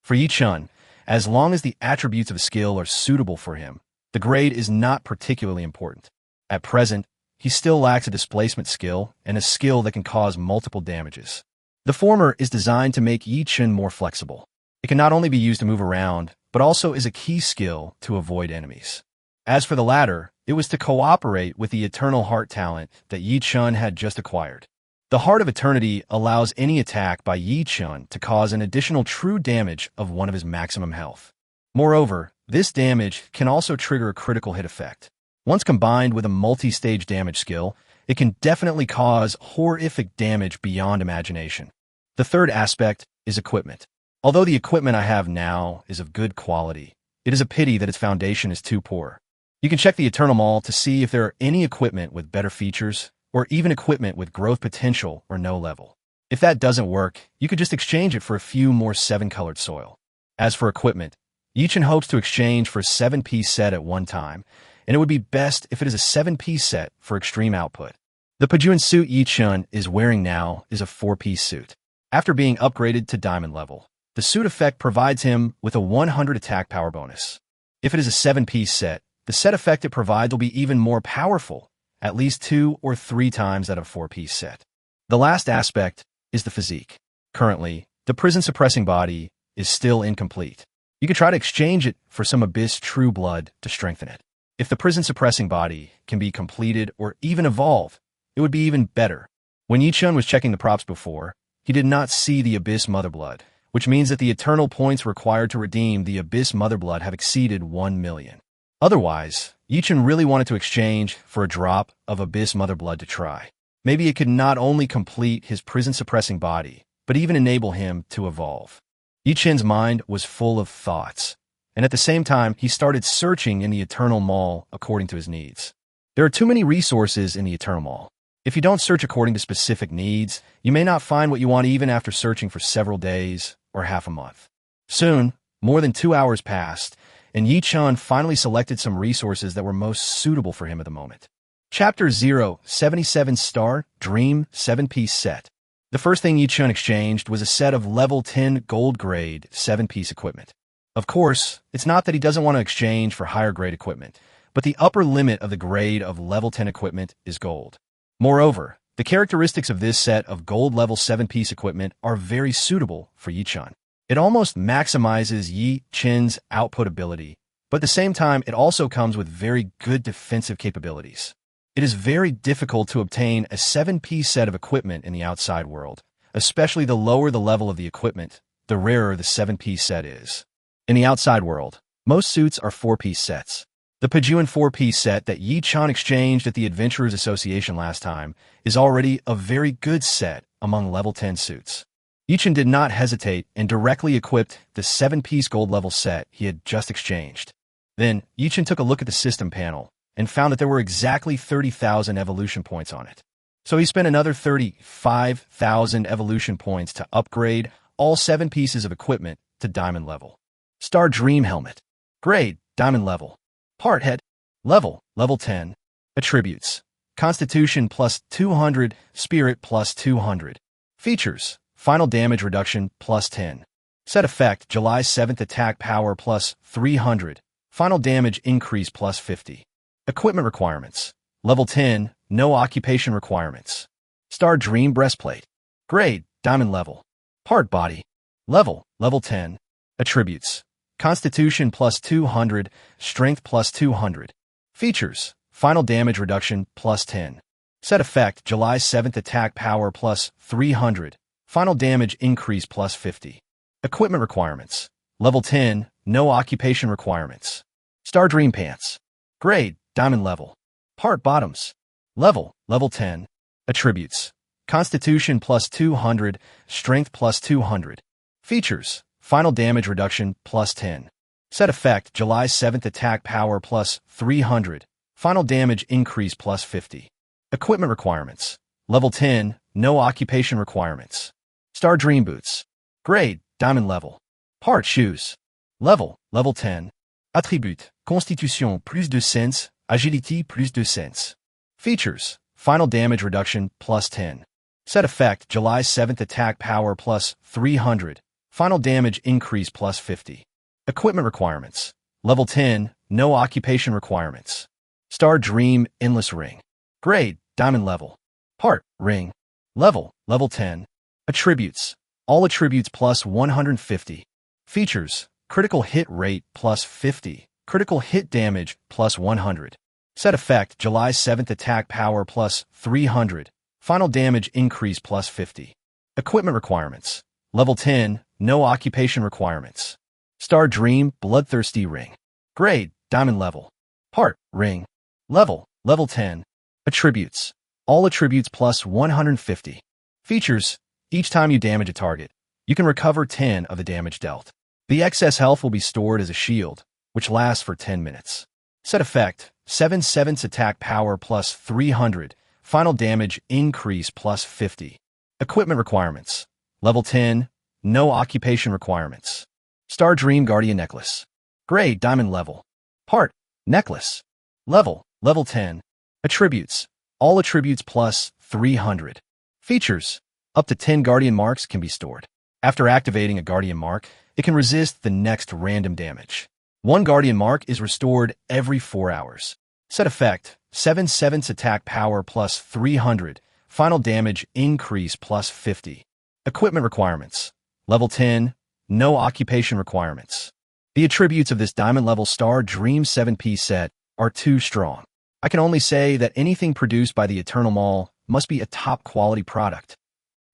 For Yi-Chen, as long as the attributes of a skill are suitable for him, the grade is not particularly important. At present, he still lacks a displacement skill and a skill that can cause multiple damages. The former is designed to make Yi-Chen more flexible. It can not only be used to move around, but also is a key skill to avoid enemies. As for the latter, it was to cooperate with the eternal heart talent that Yi Chun had just acquired. The Heart of Eternity allows any attack by Yi Chun to cause an additional true damage of one of his maximum health. Moreover, this damage can also trigger a critical hit effect. Once combined with a multi-stage damage skill, it can definitely cause horrific damage beyond imagination. The third aspect is equipment. Although the equipment I have now is of good quality, it is a pity that its foundation is too poor. You can check the Eternal Mall to see if there are any equipment with better features, or even equipment with growth potential or no level. If that doesn't work, you could just exchange it for a few more 7-colored soil. As for equipment, Yichen hopes to exchange for a 7-piece set at one time, and it would be best if it is a 7-piece set for extreme output. The Pajuan suit Yichen is wearing now is a 4-piece suit. After being upgraded to diamond level, the suit effect provides him with a 100 attack power bonus. If it is a 7-piece set, the set effect it provides will be even more powerful, at least 2 or 3 times that of a 4-piece set. The last aspect is the physique. Currently, the prison-suppressing body is still incomplete. You could try to exchange it for some Abyss True Blood to strengthen it. If the prison-suppressing body can be completed or even evolve, it would be even better. When Yichun was checking the props before, he did not see the Abyss Mother Blood, which means that the eternal points required to redeem the Abyss Mother Blood have exceeded 1 million. Otherwise, Yichun really wanted to exchange for a drop of Abyss Mother Blood to try. Maybe it could not only complete his prison-suppressing body, but even enable him to evolve. Yichun's mind was full of thoughts, and at the same time, he started searching in the Eternal Mall according to his needs. There are too many resources in the Eternal Mall. If you don't search according to specific needs, you may not find what you want even after searching for several days or half a month. Soon, more than 2 hours passed, and Yichun finally selected some resources that were most suitable for him at the moment. Chapter 0, 77-star Dream 7-piece set. The first thing Yichun exchanged was a set of level 10 gold grade 7-piece equipment. Of course, it's not that he doesn't want to exchange for higher grade equipment, but the upper limit of the grade of level 10 equipment is gold. Moreover, the characteristics of this set of gold level 7-piece equipment are very suitable for Yichun. It almost maximizes Yi Chen's output ability, but at the same time, it also comes with very good defensive capabilities. It is very difficult to obtain a 7-piece set of equipment in the outside world, especially the lower the level of the equipment, the rarer the 7-piece set is. In the outside world, most suits are 4-piece sets. The Pajuan 4-piece set that Yi Chan exchanged at the Adventurers Association last time is already a very good set among level 10 suits. Yichen did not hesitate and directly equipped the 7-piece gold level set he had just exchanged. Then, Yichen took a look at the system panel and found that there were exactly 30,000 evolution points on it. So he spent another 35,000 evolution points to upgrade all 7 pieces of equipment to diamond level. Star Dream Helmet. Grade, diamond level. Part Head. Level 10. Attributes. Constitution plus 200, Spirit plus 200. Features. Final damage reduction plus 10. Set effect, July 7th attack power plus 300. Final damage increase plus 50. Equipment requirements. Level 10, no occupation requirements. Star Dream Breastplate. Grade, diamond level. Part Body. Level 10. Attributes. Constitution plus 200, Strength plus 200. Features. Final damage reduction plus 10. Set effect, July 7th attack power plus 300. Final damage increase plus 50. Equipment requirements. Level 10, no occupation requirements. Star Dream Pants. Grade, diamond level. Part Bottoms. Level 10. Attributes. Constitution plus 200, Strength plus 200. Features. Final damage reduction plus 10. Set effect, July 7th attack power plus 300. Final damage increase plus 50. Equipment requirements. Level 10, no occupation requirements. Star Dream Boots. Grade, diamond level. Part Shoes. Level 10. Attribute, Constitution plus 2 cents, Agility plus 2 cents. Features, final damage reduction plus 10. Set effect, July 7th attack power plus 300. Final damage increase plus 50. Equipment requirements. Level 10, no occupation requirements. Star Dream Endless Ring. Grade, diamond level. Part, Ring. Level 10. Attributes. All attributes plus 150. Features. Critical hit rate plus 50. Critical hit damage plus 100. Set effect, July 7th attack power plus 300. Final damage increase plus 50. Equipment requirements. Level 10, no occupation requirements. Star Dream, Bloodthirsty Ring. Grade, Diamond level. Part, Ring. Level 10. Attributes. All attributes plus 150. Features. Each time you damage a target, you can recover 10 of the damage dealt. The excess health will be stored as a shield, which lasts for 10 minutes. Set effect, 7/7 attack power plus 300. Final damage increase plus 50. Equipment requirements. Level 10, no occupation requirements. Star Dream Guardian Necklace. Grade, Diamond level. Part, Necklace. Level 10. Attributes. All attributes plus 300. Features. Up to 10 Guardian marks can be stored. After activating a Guardian mark, it can resist the next random damage. One Guardian mark is restored every 4 hours. Set effect, 7/7 attack power plus 300. Final damage increase plus 50. Equipment requirements. Level 10, no occupation requirements. The attributes of this Diamond level Star Dream 7-piece set are too strong. I can only say that anything produced by the Eternal Mall must be a top-quality product.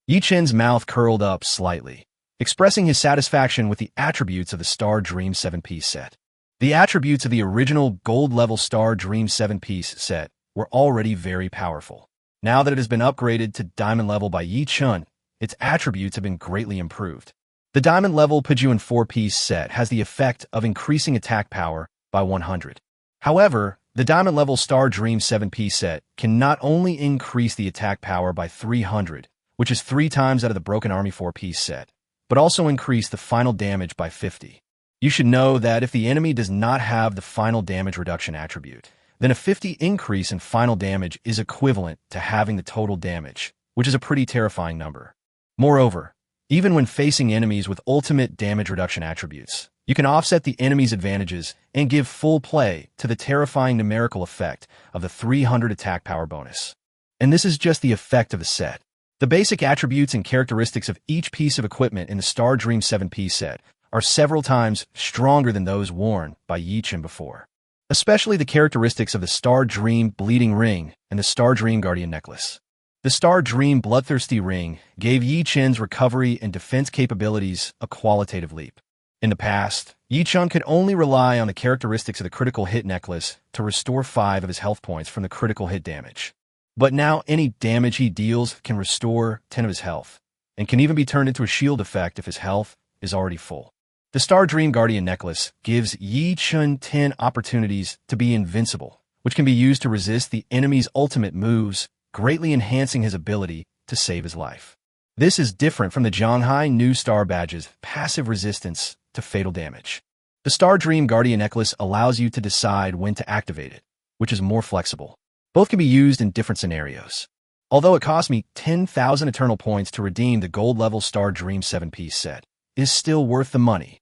Yi Chen's mouth curled up slightly, expressing his satisfaction with the attributes of the Star Dream 7-piece set. The attributes of the original gold-level Star Dream 7-piece set were already very powerful. Now that it has been upgraded to Diamond level by Yi Chen, its attributes have been greatly improved. The Diamond level Pajuan 4-piece set has the effect of increasing attack power by 100. However, the Diamond level Star Dream 7-piece set can not only increase the attack power by 300, which is 3 times out of the Broken Army 4-piece set, but also increase the final damage by 50. You should know that if the enemy does not have the final damage reduction attribute, then a 50 increase in final damage is equivalent to having the total damage, which is a pretty terrifying number. Moreover, even when facing enemies with ultimate damage reduction attributes, you can offset the enemy's advantages and give full play to the terrifying numerical effect of the 300 attack power bonus. And this is just the effect of the set. The basic attributes and characteristics of each piece of equipment in the Star Dream 7-piece set are several times stronger than those worn by Yi Chen before. Especially the characteristics of the Star Dream Bleeding Ring and the Star Dream Guardian Necklace. The Star Dream Bloodthirsty Ring gave Yi Chen's recovery and defense capabilities a qualitative leap. In the past, Yi Chen could only rely on the characteristics of the critical hit necklace to restore 5 of his health points from the critical hit damage. But now any damage he deals can restore 10 of his health, and can even be turned into a shield effect if his health is already full. The Star Dream Guardian Necklace gives Yi Chen 10 opportunities to be invincible, which can be used to resist the enemy's ultimate moves, greatly enhancing his ability to save his life. This is different from the Zhanghai New Star Badge's passive resistance to fatal damage. The Star Dream Guardian Necklace allows you to decide when to activate it, which is more flexible. Both can be used in different scenarios. Although it cost me 10,000 Eternal Points to redeem the gold-level Star Dream 7-piece set, it is still worth the money.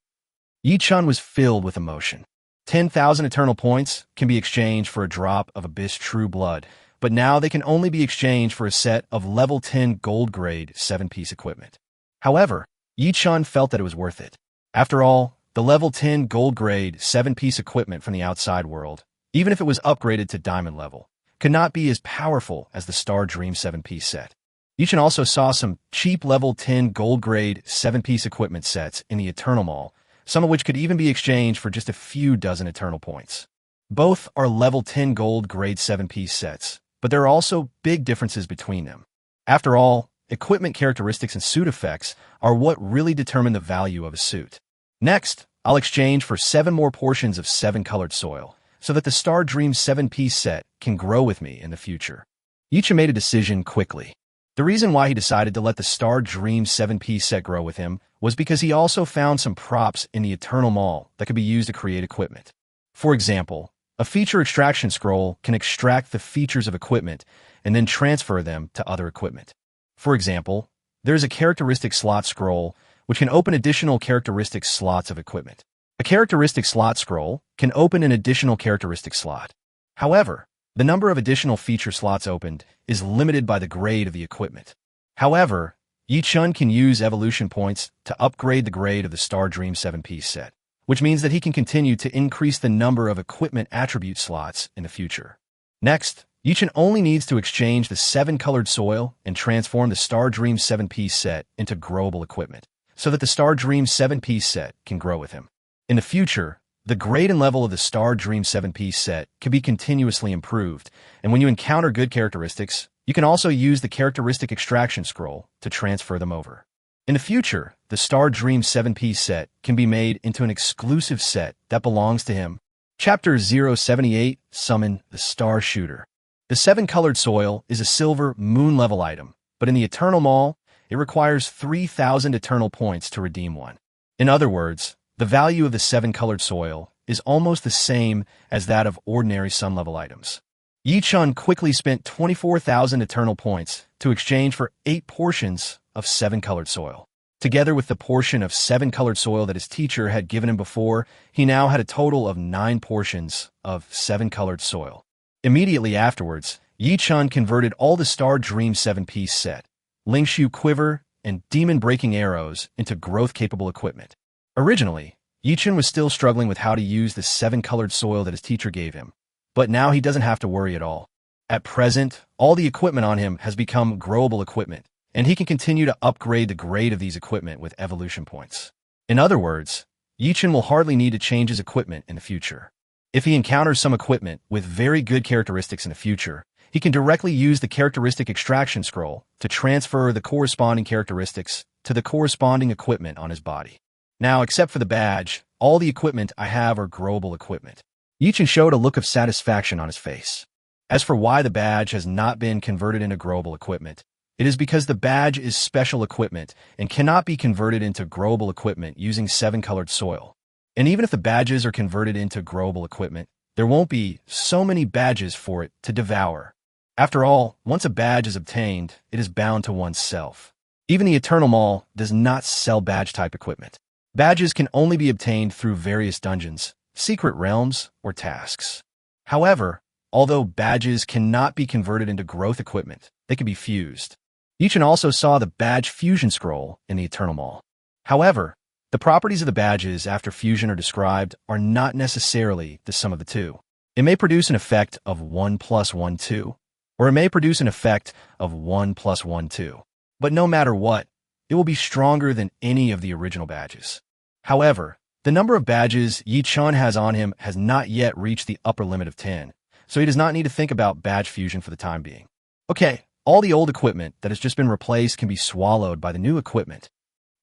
Yi Chen was filled with emotion. 10,000 Eternal Points can be exchanged for a drop of Abyss True Blood, but now they can only be exchanged for a set of level 10 gold-grade 7-piece equipment. However, Yi Chen felt that it was worth it. After all, the level 10 gold-grade 7-piece equipment from the outside world, even if it was upgraded to Diamond level, could not be as powerful as the Star Dream 7-piece set. Yi Chen also saw some cheap level 10 gold-grade 7-piece equipment sets in the Eternal Mall, some of which could even be exchanged for just a few dozen Eternal Points. Both are level 10 gold-grade 7-piece sets, but there are also big differences between them. After all, equipment characteristics and suit effects are what really determine the value of a suit. Next, I'll exchange for 7 more portions of 7-colored soil, so that the Star Dream 7-piece set can grow with me in the future. Yi Chen made a decision quickly. The reason why he decided to let the Star Dream 7-piece set grow with him was because he also found some props in the Eternal Mall that could be used to create equipment. For example, a feature extraction scroll can extract the features of equipment and then transfer them to other equipment. For example, there is a characteristic slot scroll which can open additional characteristic slots of equipment. A characteristic slot scroll can open an additional characteristic slot. However, the number of additional feature slots opened is limited by the grade of the equipment. However, Yi Chen can use evolution points to upgrade the grade of the Star Dream 7-piece set, which means that he can continue to increase the number of equipment attribute slots in the future. Next, Yichen only needs to exchange the 7-colored soil and transform the Star Dream 7-piece set into growable equipment, so that the Star Dream 7-piece set can grow with him. In the future, the grade and level of the Star Dream 7-piece set can be continuously improved, and when you encounter good characteristics, you can also use the characteristic extraction scroll to transfer them over. In the future, the Star Dream 7-piece set can be made into an exclusive set that belongs to him. Chapter 078, Summon the Star Shooter. The 7-colored soil is a silver moon-level item, but in the Eternal Mall, it requires 3,000 Eternal points to redeem one. In other words, the value of the 7-colored soil is almost the same as that of ordinary sun-level items. Yichen quickly spent 24,000 Eternal points to exchange for 8 portions of 7-colored soil. Together with the portion of 7-colored soil that his teacher had given him before, he now had a total of 9 portions of 7-colored soil. Immediately afterwards, Yichen converted all the Star Dream 7-piece set, Lingshu Quiver, and Demon-Breaking Arrows into growth-capable equipment. Originally, Yichen was still struggling with how to use the 7-colored soil that his teacher gave him, but now he doesn't have to worry at all. At present, all the equipment on him has become growable equipment, and he can continue to upgrade the grade of these equipment with evolution points. In other words, Yichen will hardly need to change his equipment in the future. If he encounters some equipment with very good characteristics in the future, he can directly use the characteristic extraction scroll to transfer the corresponding characteristics to the corresponding equipment on his body. Now, except for the badge, all the equipment I have are growable equipment. Yichen showed a look of satisfaction on his face. As for why the badge has not been converted into growable equipment, it is because the badge is special equipment and cannot be converted into growable equipment using 7-colored soil. And even if the badges are converted into growable equipment, there won't be so many badges for it to devour. After all, once a badge is obtained, it is bound to oneself. Even the Eternal Mall does not sell badge-type equipment. Badges can only be obtained through various dungeons, secret realms, or tasks. However, although badges cannot be converted into growth equipment, they can be fused. Yichen also saw the badge fusion scroll in the Eternal Mall. However, the properties of the badges after fusion are described are not necessarily the sum of the two. It may produce an effect of 1 + 1 2, or it may produce an effect of 1 + 1 2. But no matter what, it will be stronger than any of the original badges. However, the number of badges Yichen has on him has not yet reached the upper limit of 10, so he does not need to think about badge fusion for the time being. Okay, all the old equipment that has just been replaced can be swallowed by the new equipment.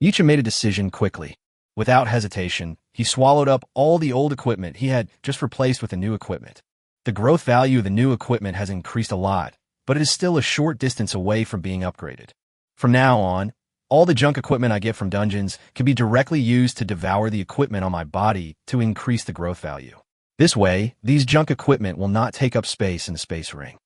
Yichen made a decision quickly. Without hesitation, he swallowed up all the old equipment he had just replaced with the new equipment. The growth value of the new equipment has increased a lot, but it is still a short distance away from being upgraded. From now on, all the junk equipment I get from dungeons can be directly used to devour the equipment on my body to increase the growth value. This way, these junk equipment will not take up space in the space ring.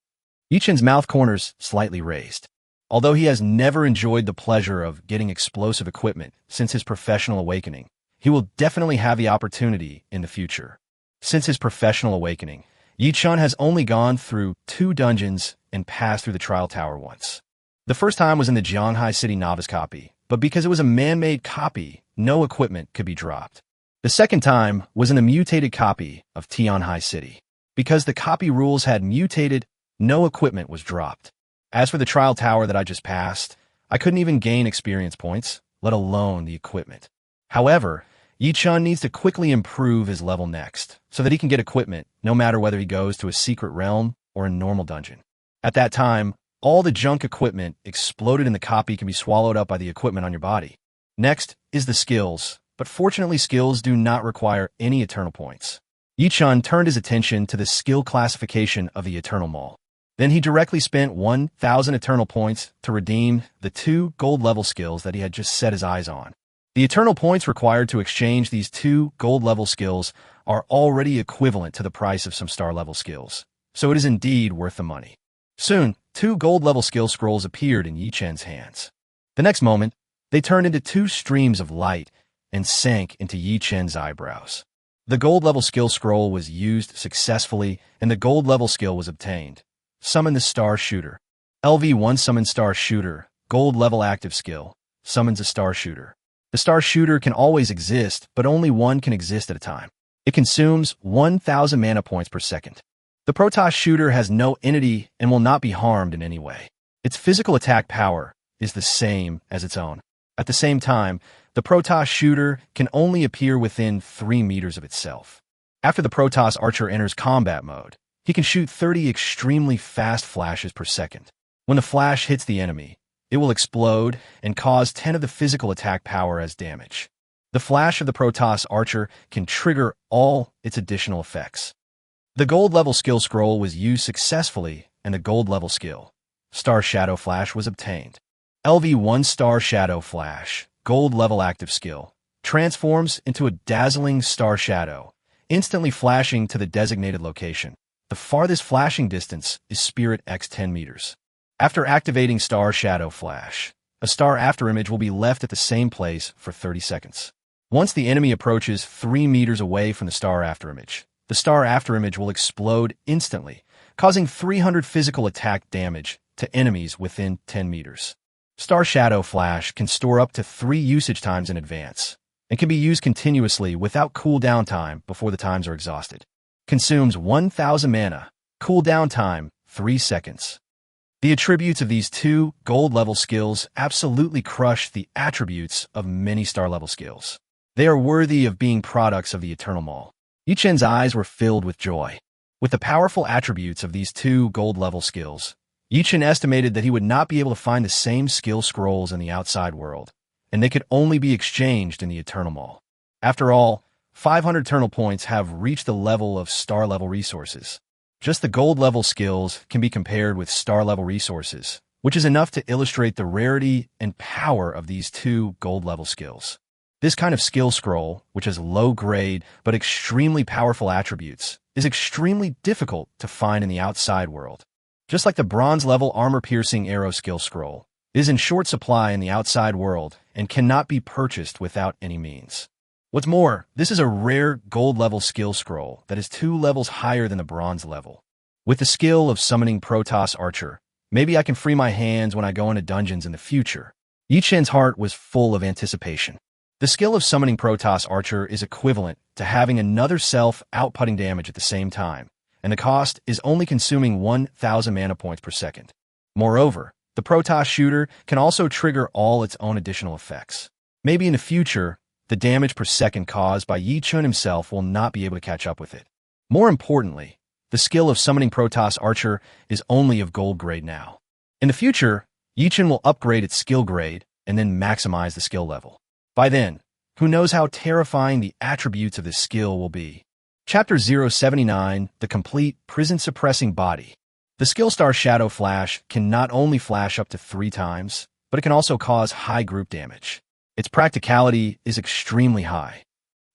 Yichen's mouth corners slightly raised. Although he has never enjoyed the pleasure of getting explosive equipment since his professional awakening, he will definitely have the opportunity in the future. Since his professional awakening, Yichen has only gone through 2 dungeons and passed through the trial tower once. The first time was in the Jianghai City novice copy, but because it was a man-made copy, no equipment could be dropped. The second time was in the mutated copy of Tianhai City. Because the copy rules had mutated, no equipment was dropped. As for the trial tower that I just passed, I couldn't even gain experience points, let alone the equipment. However, Yichen needs to quickly improve his level next, so that he can get equipment, no matter whether he goes to a secret realm or a normal dungeon. At that time, all the junk equipment exploded in the copy can be swallowed up by the equipment on your body. Next is the skills, but fortunately skills do not require any eternal points. Yichen turned his attention to the skill classification of the Eternal Mall. Then he directly spent 1,000 eternal points to redeem the 2 gold-level skills that he had just set his eyes on. The eternal points required to exchange these 2 gold-level skills are already equivalent to the price of some star-level skills, so it is indeed worth the money. Soon, 2 gold-level skill scrolls appeared in Yichen's hands. The next moment, they turned into 2 streams of light and sank into Yichen's eyebrows. The gold-level skill scroll was used successfully, and the gold-level skill was obtained. Summon the Star Shooter. LV1 Summon Star Shooter, gold level active skill, summons a Star Shooter. The star shooter can always exist, but only one can exist at a time. It consumes 1,000 mana points per second. The Protoss shooter has no entity and will not be harmed in any way. Its physical attack power is the same as its own. At the same time, the Protoss shooter can only appear within 3 meters of itself. After the Protoss archer enters combat mode, he can shoot 30 extremely fast flashes per second. When the flash hits the enemy, it will explode and cause 10 of the physical attack power as damage. The flash of the Protoss archer can trigger all its additional effects. The gold level skill scroll was used successfully, and the gold level skill, Star Shadow Flash, was obtained. LV1 Star Shadow Flash, gold level active skill, transforms into a dazzling star shadow, instantly flashing to the designated location. The farthest flashing distance is Spirit X 10 meters. After activating Star Shadow Flash, a star afterimage will be left at the same place for 30 seconds. Once the enemy approaches 3 meters away from the star afterimage, the star afterimage will explode instantly, causing 300 physical attack damage to enemies within 10 meters. Star Shadow Flash can store up to 3 usage times in advance, and can be used continuously without cooldown time before the times are exhausted. Consumes 1,000 mana, cooldown time 3 seconds. The attributes of these 2 gold level skills absolutely crush the attributes of many star level skills. They are worthy of being products of the Eternal Maw. Yichen's eyes were filled with joy. With the powerful attributes of these 2 gold level skills, Yichen estimated that he would not be able to find the same skill scrolls in the outside world, and they could only be exchanged in the Eternal Maw. After all, 500 Eternal points have reached the level of star level resources. Just the gold level skills can be compared with star level resources, which is enough to illustrate the rarity and power of these 2 gold level skills. This kind of skill scroll, which has low grade but extremely powerful attributes, is extremely difficult to find in the outside world. Just like the bronze level armor-piercing arrow skill scroll, it is in short supply in the outside world and cannot be purchased without any means. What's more, this is a rare gold level skill scroll that is 2 levels higher than the bronze level. With the skill of summoning Protoss Archer, maybe I can free my hands when I go into dungeons in the future. Yichen's heart was full of anticipation. The skill of summoning Protoss Archer is equivalent to having another self outputting damage at the same time, and the cost is only consuming 1,000 mana points per second. Moreover, the Protoss shooter can also trigger all its own additional effects. Maybe in the future, the damage per second caused by Yichen himself will not be able to catch up with it. More importantly, the skill of summoning Protoss Archer is only of gold grade now. In the future, Yichen will upgrade its skill grade and then maximize the skill level. By then, who knows how terrifying the attributes of this skill will be. Chapter 079, The Complete Prison-Suppressing Body. The skill Star Shadow Flash can not only flash up to 3 times, but it can also cause high group damage. Its practicality is extremely high.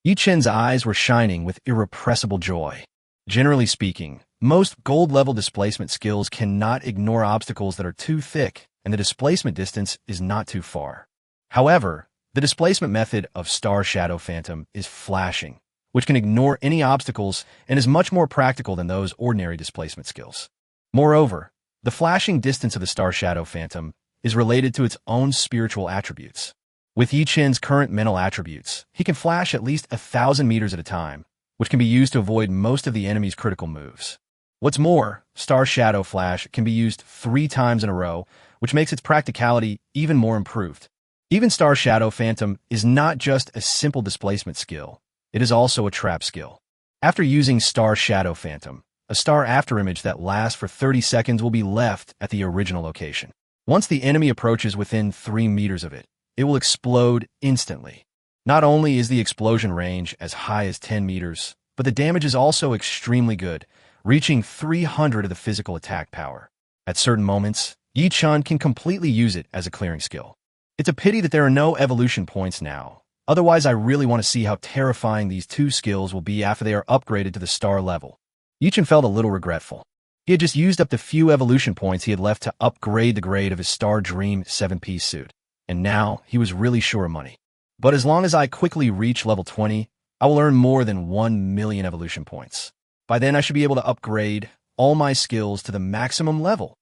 Yichen's eyes were shining with irrepressible joy. Generally speaking, most gold-level displacement skills cannot ignore obstacles that are too thick, and the displacement distance is not too far. However, the displacement method of Star Shadow Phantom is flashing, which can ignore any obstacles and is much more practical than those ordinary displacement skills. Moreover, the flashing distance of the Star Shadow Phantom is related to its own spiritual attributes. With Yichen's current mental attributes, he can flash at least 1,000 meters at a time, which can be used to avoid most of the enemy's critical moves. What's more, Star Shadow Flash can be used 3 times in a row, which makes its practicality even more improved. Even Star Shadow Phantom is not just a simple displacement skill, it is also a trap skill. After using Star Shadow Phantom, a star afterimage that lasts for 30 seconds will be left at the original location. Once the enemy approaches within 3 meters of it, it will explode instantly. Not only is the explosion range as high as 10 meters, but the damage is also extremely good, reaching 300 of the physical attack power. At certain moments, Yichen can completely use it as a clearing skill. It's a pity that there are no evolution points now. Otherwise, I really want to see how terrifying these 2 skills will be after they are upgraded to the star level. Yichen felt a little regretful. He had just used up the few evolution points he had left to upgrade the grade of his Star Dream 7-piece suit, and now he was really short of money. But as long as I quickly reach level 20, I will earn more than 1 million evolution points. By then, I should be able to upgrade all my skills to the maximum level.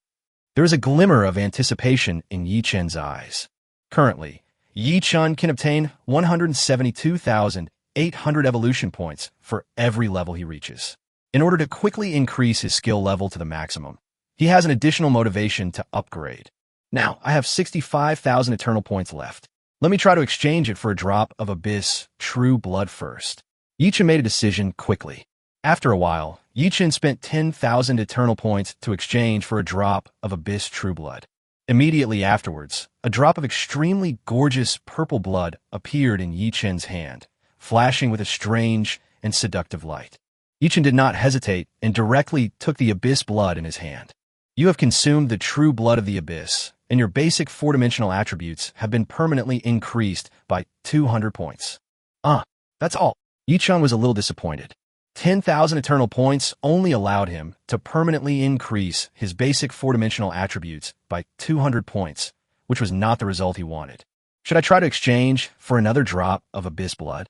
There is a glimmer of anticipation in Yichen's eyes. Currently, Yi Chun can obtain 172,800 evolution points for every level he reaches. In order to quickly increase his skill level to the maximum, he has an additional motivation to upgrade. Now, I have 65,000 eternal points left. Let me try to exchange it for a drop of Abyss True Blood first. Yi Chun made a decision quickly. After a while, Yi Chun spent 10,000 eternal points to exchange for a drop of Abyss True Blood. Immediately afterwards, a drop of extremely gorgeous purple blood appeared in Yi Chun's hand, flashing with a strange and seductive light. Yi Chun did not hesitate and directly took the Abyss blood in his hand. You have consumed the true blood of the Abyss, and your basic four-dimensional attributes have been permanently increased by 200 points. That's all. Yi Chun was a little disappointed. 10,000 eternal points only allowed him to permanently increase his basic four-dimensional attributes by 200 points, which was not the result he wanted. Should I try to exchange for another drop of Abyss blood?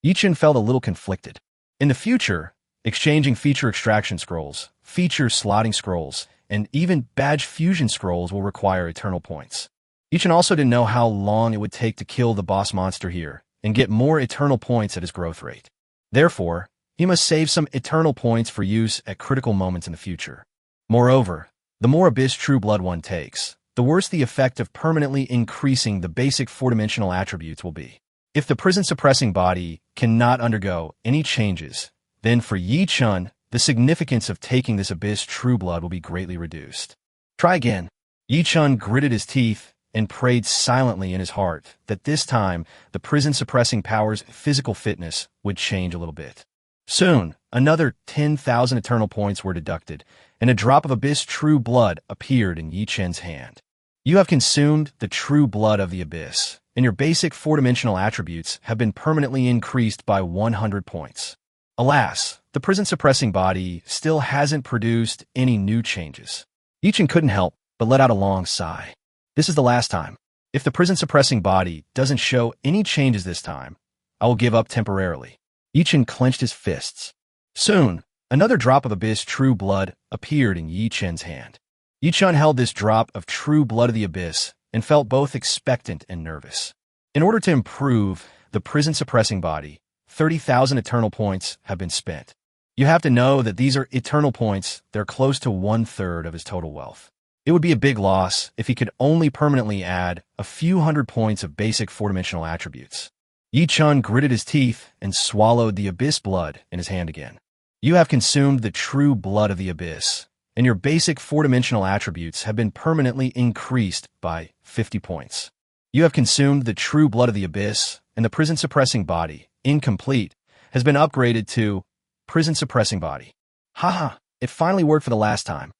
Yi Chun felt a little conflicted. In the future, exchanging feature extraction scrolls, feature slotting scrolls, and even badge fusion scrolls will require eternal points. Yi Chun also didn't know how long it would take to kill the boss monster here and get more eternal points at his growth rate. Therefore, he must save some eternal points for use at critical moments in the future. Moreover, the more Abyss True Blood one takes, the worse the effect of permanently increasing the basic four-dimensional attributes will be. If the prison-suppressing body cannot undergo any changes, then for Yi Chun, the significance of taking this Abyss True Blood will be greatly reduced. Try again. Yi Chun gritted his teeth and prayed silently in his heart that this time the prison-suppressing power's physical fitness would change a little bit. Soon, another 10,000 eternal points were deducted, and a drop of Abyss True Blood appeared in Yi Chun's hand. You have consumed the true blood of the Abyss, and your basic four-dimensional attributes have been permanently increased by 100 points. Alas, the prison-suppressing body still hasn't produced any new changes. Yi Chun couldn't help but let out a long sigh. This is the last time. If the prison-suppressing body doesn't show any changes this time, I will give up temporarily. Yi Chun clenched his fists. Soon, another drop of Abyss True Blood appeared in Yi Chun's hand. Yi Chun held this drop of true blood of the Abyss and felt both expectant and nervous. In order to improve the prison-suppressing body, 30,000 eternal points have been spent. You have to know that these are eternal points. They're close to 1/3 of his total wealth. It would be a big loss if he could only permanently add a few hundred points of basic four-dimensional attributes. Yi Chun gritted his teeth and swallowed the Abyss blood in his hand again. You have consumed the true blood of the Abyss, and your basic four-dimensional attributes have been permanently increased by 50 points. You have consumed the true blood of the Abyss, and the prison-suppressing body, incomplete, has been upgraded to prison-suppressing body. Haha, it finally worked for the last time.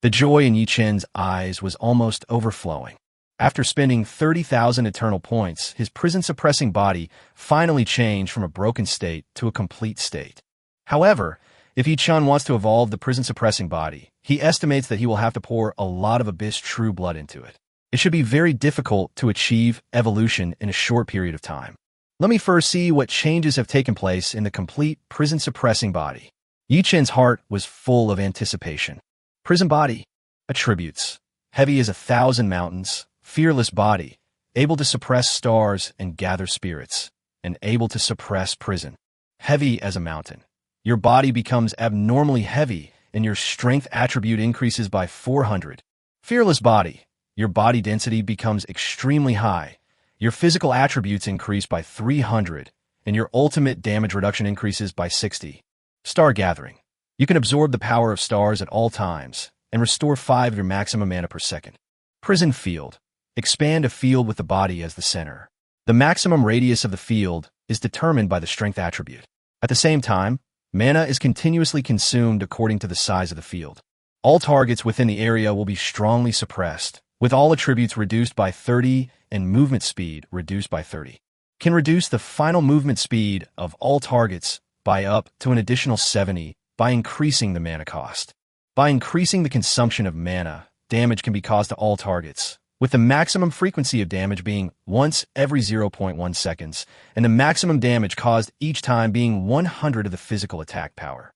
The joy in Yi Chun's eyes was almost overflowing. After spending 30,000 eternal points, his prison-suppressing body finally changed from a broken state to a complete state. However, if Yi Chun wants to evolve the prison-suppressing body, he estimates that he will have to pour a lot of Abyss True Blood into it. It should be very difficult to achieve evolution in a short period of time. Let me first see what changes have taken place in the complete prison-suppressing body. Yi Chun's heart was full of anticipation. Prison body. Attributes. Heavy as 1,000 mountains. Fearless body. Able to suppress stars and gather spirits. And able to suppress prison. Heavy as a mountain. Your body becomes abnormally heavy, and your strength attribute increases by 400. Fearless body. Your body density becomes extremely high. Your physical attributes increase by 300, and your ultimate damage reduction increases by 60. Star gathering. You can absorb the power of stars at all times, and restore 5 of your maximum mana per second. Prison field. Expand a field with the body as the center. The maximum radius of the field is determined by the strength attribute. At the same time, mana is continuously consumed according to the size of the field. All targets within the area will be strongly suppressed, with all attributes reduced by 30 and movement speed reduced by 30. Can reduce the final movement speed of all targets by up to an additional 70 by increasing the mana cost. By increasing the consumption of mana, damage can be caused to all targets, with the maximum frequency of damage being once every 0.1 seconds, and the maximum damage caused each time being 100 of the physical attack power.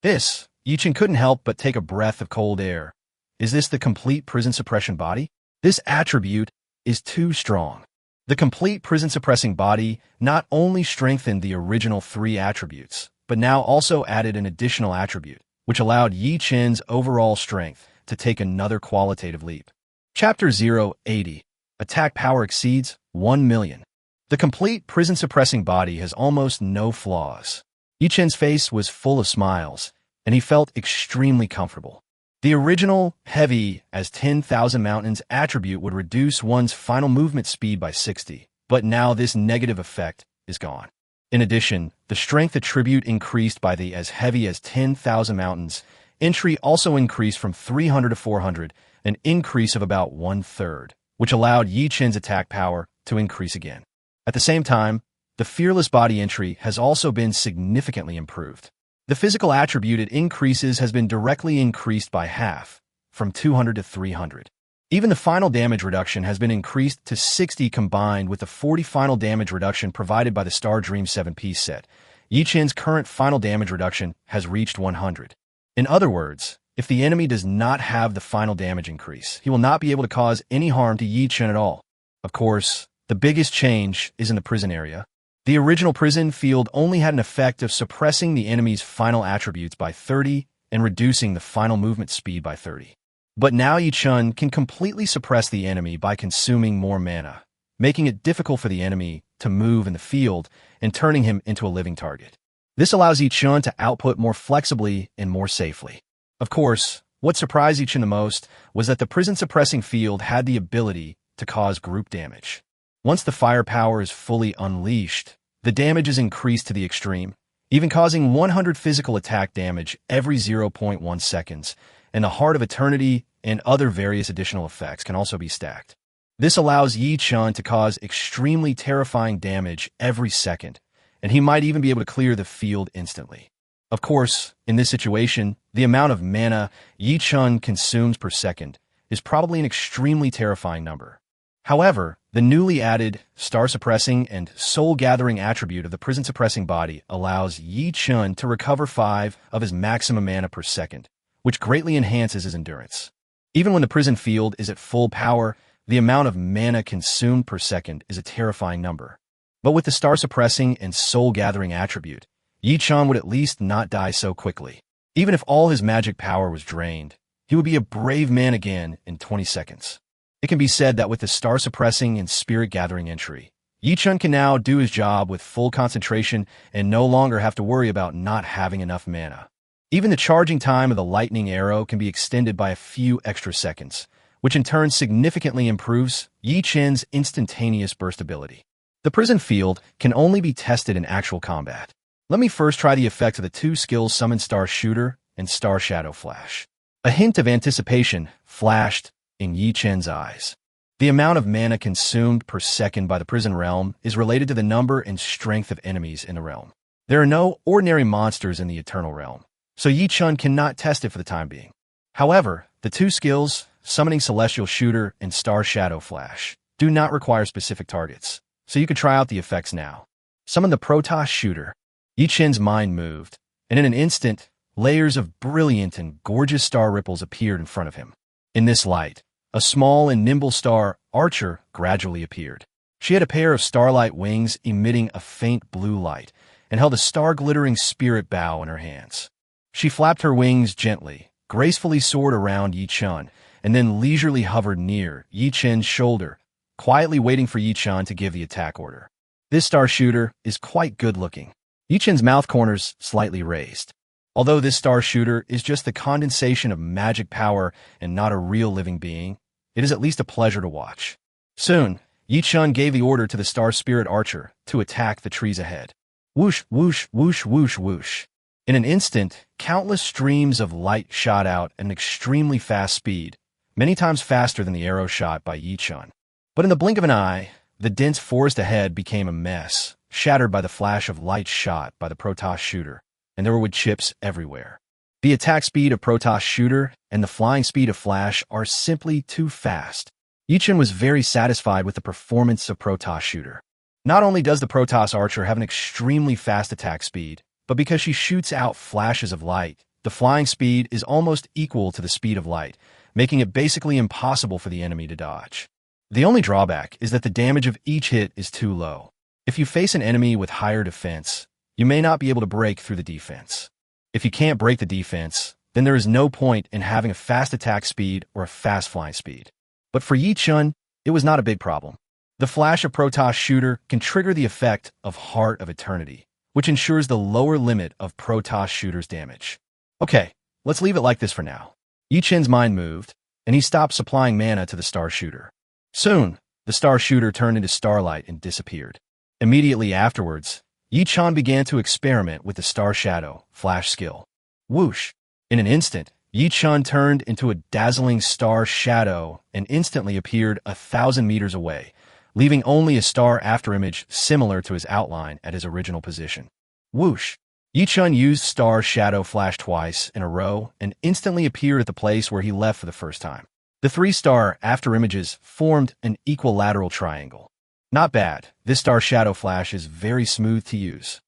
This, Yi Chun couldn't help but take a breath of cold air. Is this the complete prison suppression body? This attribute is too strong. The complete prison-suppressing body not only strengthened the original 3 attributes, but now also added an additional attribute, which allowed Yi Chen's overall strength to take another qualitative leap. Chapter 080. Attack power exceeds 1 million. The complete prison-suppressing body has almost no flaws. Yi Chen's face was full of smiles, and he felt extremely comfortable. The original, heavy as 10,000 mountains attribute would reduce one's final movement speed by 60, but now this negative effect is gone. In addition, the strength attribute increased by the as heavy as 10,000 mountains. Entry also increased from 300 to 400, an increase of about 1/3, which allowed Yi Chen's attack power to increase again. At the same time, the fearless body entry has also been significantly improved. The physical attribute it increases has been directly increased by half, from 200 to 300. Even the final damage reduction has been increased to 60 combined with the 40 final damage reduction provided by the Star Dream 7-piece set. Yi Chen's current final damage reduction has reached 100. In other words, if the enemy does not have the final damage increase, he will not be able to cause any harm to Yi Chen at all. Of course, the biggest change is in the prison area. The original prison field only had an effect of suppressing the enemy's final attributes by 30 and reducing the final movement speed by 30. But now Yi Chen can completely suppress the enemy by consuming more mana, making it difficult for the enemy to move in the field and turning him into a living target. This allows Yi Chen to output more flexibly and more safely. Of course, what surprised Yi Chen the most was that the prison-suppressing field had the ability to cause group damage. Once the firepower is fully unleashed, the damage is increased to the extreme, even causing 100 physical attack damage every 0.1 seconds, and the Heart of Eternity and other various additional effects can also be stacked. This allows Yi Chen to cause extremely terrifying damage every second, and he might even be able to clear the field instantly. Of course, in this situation, the amount of mana Yi Chen consumes per second is probably an extremely terrifying number. However, the newly added Star-Suppressing and Soul-Gathering attribute of the Prison-Suppressing body allows Yi Chen to recover 5 of his maximum mana per second, which greatly enhances his endurance. Even when the prison field is at full power, the amount of mana consumed per second is a terrifying number. But with the Star-Suppressing and Soul-Gathering attribute, Yi Chen would at least not die so quickly. Even if all his magic power was drained, he would be a brave man again in 20 seconds. It can be said that with the Star-Suppressing and Spirit-Gathering entry, Yi Chen can now do his job with full concentration and no longer have to worry about not having enough mana. Even the charging time of the lightning arrow can be extended by a few extra seconds, which in turn significantly improves Yi Chen's instantaneous burst ability. The prison field can only be tested in actual combat. Let me first try the effects of the 2 skills Summon Star Shooter and Star Shadow Flash. A hint of anticipation flashed in Yi Chen's eyes. The amount of mana consumed per second by the prison realm is related to the number and strength of enemies in the realm. There are no ordinary monsters in the Eternal Realm, so Yi Chen cannot test it for the time being. However, the 2 skills, Summoning Celestial Shooter and Star Shadow Flash, do not require specific targets, so you can try out the effects now. Summon the Protoss Shooter. Yi Chen's mind moved, and in an instant, layers of brilliant and gorgeous star ripples appeared in front of him. In this light, a small and nimble star archer gradually appeared. She had a pair of starlight wings emitting a faint blue light and held a star-glittering spirit bow in her hands. She flapped her wings gently, gracefully soared around Yi Chen, and then leisurely hovered near Yi Chen's shoulder, quietly waiting for Yi Chen to give the attack order. This star shooter is quite good-looking. Yi Chen's mouth corners slightly raised. Although this star shooter is just the condensation of magic power and not a real living being, it is at least a pleasure to watch. Soon, Yi Chen gave the order to the Star Spirit Archer to attack the trees ahead. Whoosh, whoosh, whoosh, whoosh, whoosh. In an instant, countless streams of light shot out at an extremely fast speed, many times faster than the arrow shot by Yi Chen. But in the blink of an eye, the dense forest ahead became a mess, shattered by the flash of light shot by the Protoss Shooter, and there were wood chips everywhere. The attack speed of Protoss Shooter and the flying speed of Flash are simply too fast. Yi Chen was very satisfied with the performance of Protoss Shooter. Not only does the Protoss Archer have an extremely fast attack speed, but because she shoots out flashes of light, the flying speed is almost equal to the speed of light, making it basically impossible for the enemy to dodge. The only drawback is that the damage of each hit is too low. If you face an enemy with higher defense, you may not be able to break through the defense. If you can't break the defense, then there is no point in having a fast attack speed or a fast flying speed. But for Yi Chun, it was not a big problem. The flash of Protoss Shooter can trigger the effect of Heart of Eternity, which ensures the lower limit of Protoss Shooter's damage. Okay, let's leave it like this for now. Yi Chun's mind moved, and he stopped supplying mana to the Star Shooter. Soon, the Star Shooter turned into starlight and disappeared. Immediately afterwards, Yi Chun began to experiment with the Star Shadow flash skill. Whoosh! In an instant, Yi Chun turned into a dazzling star shadow and instantly appeared 1,000 meters away, leaving only a star afterimage similar to his outline at his original position. Whoosh! Yi Chun used Star Shadow Flash twice in a row and instantly appeared at the place where he left for the first time. The 3-star afterimages formed an equilateral triangle. Not bad. This Star Shadow Flash is very smooth to use.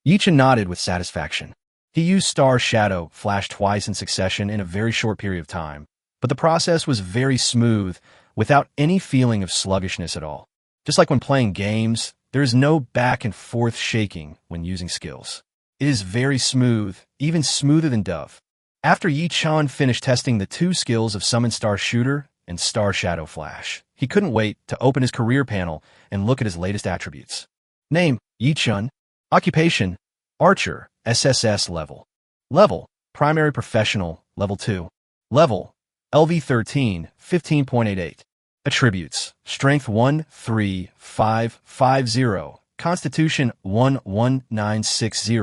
Yi Chun nodded with satisfaction. He used Star Shadow Flash twice in succession in a very short period of time, but the process was very smooth without any feeling of sluggishness at all. Just like when playing games, there is no back and forth shaking when using skills. It is very smooth, even smoother than Dove. After Yi Chun finished testing the 2 skills of Summon Star Shooter and Star Shadow Flash, he couldn't wait to open his career panel and look at his latest attributes. Name, Yi Chun. Occupation, Archer, SSS level. Level, Primary Professional, Level 2. Level, LV13, 15.88. Attributes, Strength 13550, Constitution 11960,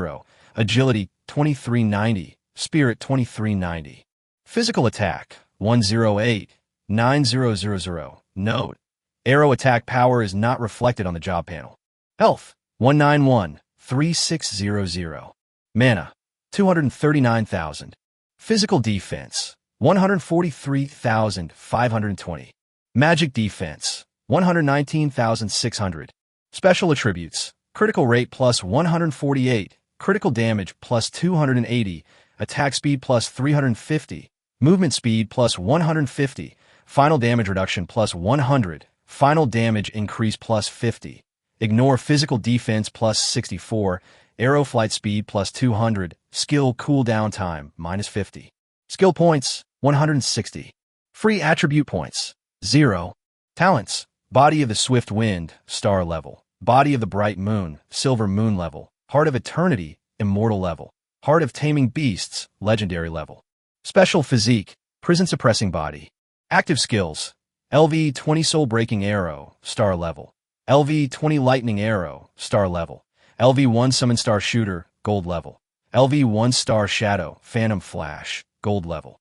Agility 2390, Spirit 2390. Physical Attack 1089000. Note: arrow attack power is not reflected on the job panel. Health 1913600. Mana 239,000. Physical Defense 143,520. Magic Defense 119,600. Special Attributes: Critical Rate plus 148, Critical Damage plus 280, Attack Speed plus 350, Movement Speed plus 150, Final Damage Reduction plus 100, Final Damage Increase plus 50, Ignore Physical Defense plus 64, Arrow Flight Speed plus 200, Skill Cooldown Time minus 50. Skill Points 160. Free Attribute Points 0. Talents: Body of the Swift Wind, Star level. Body of the Bright Moon, Silver Moon level. Heart of Eternity, Immortal level. Heart of Taming Beasts, Legendary level. Special Physique, Prison Suppressing Body. Active Skills: LV-20 Soul Breaking Arrow, Star level. LV-20 Lightning Arrow, Star level. LV-1 Summon Star Shooter, Gold level. LV-1 Star Shadow, Phantom Flash, Gold level.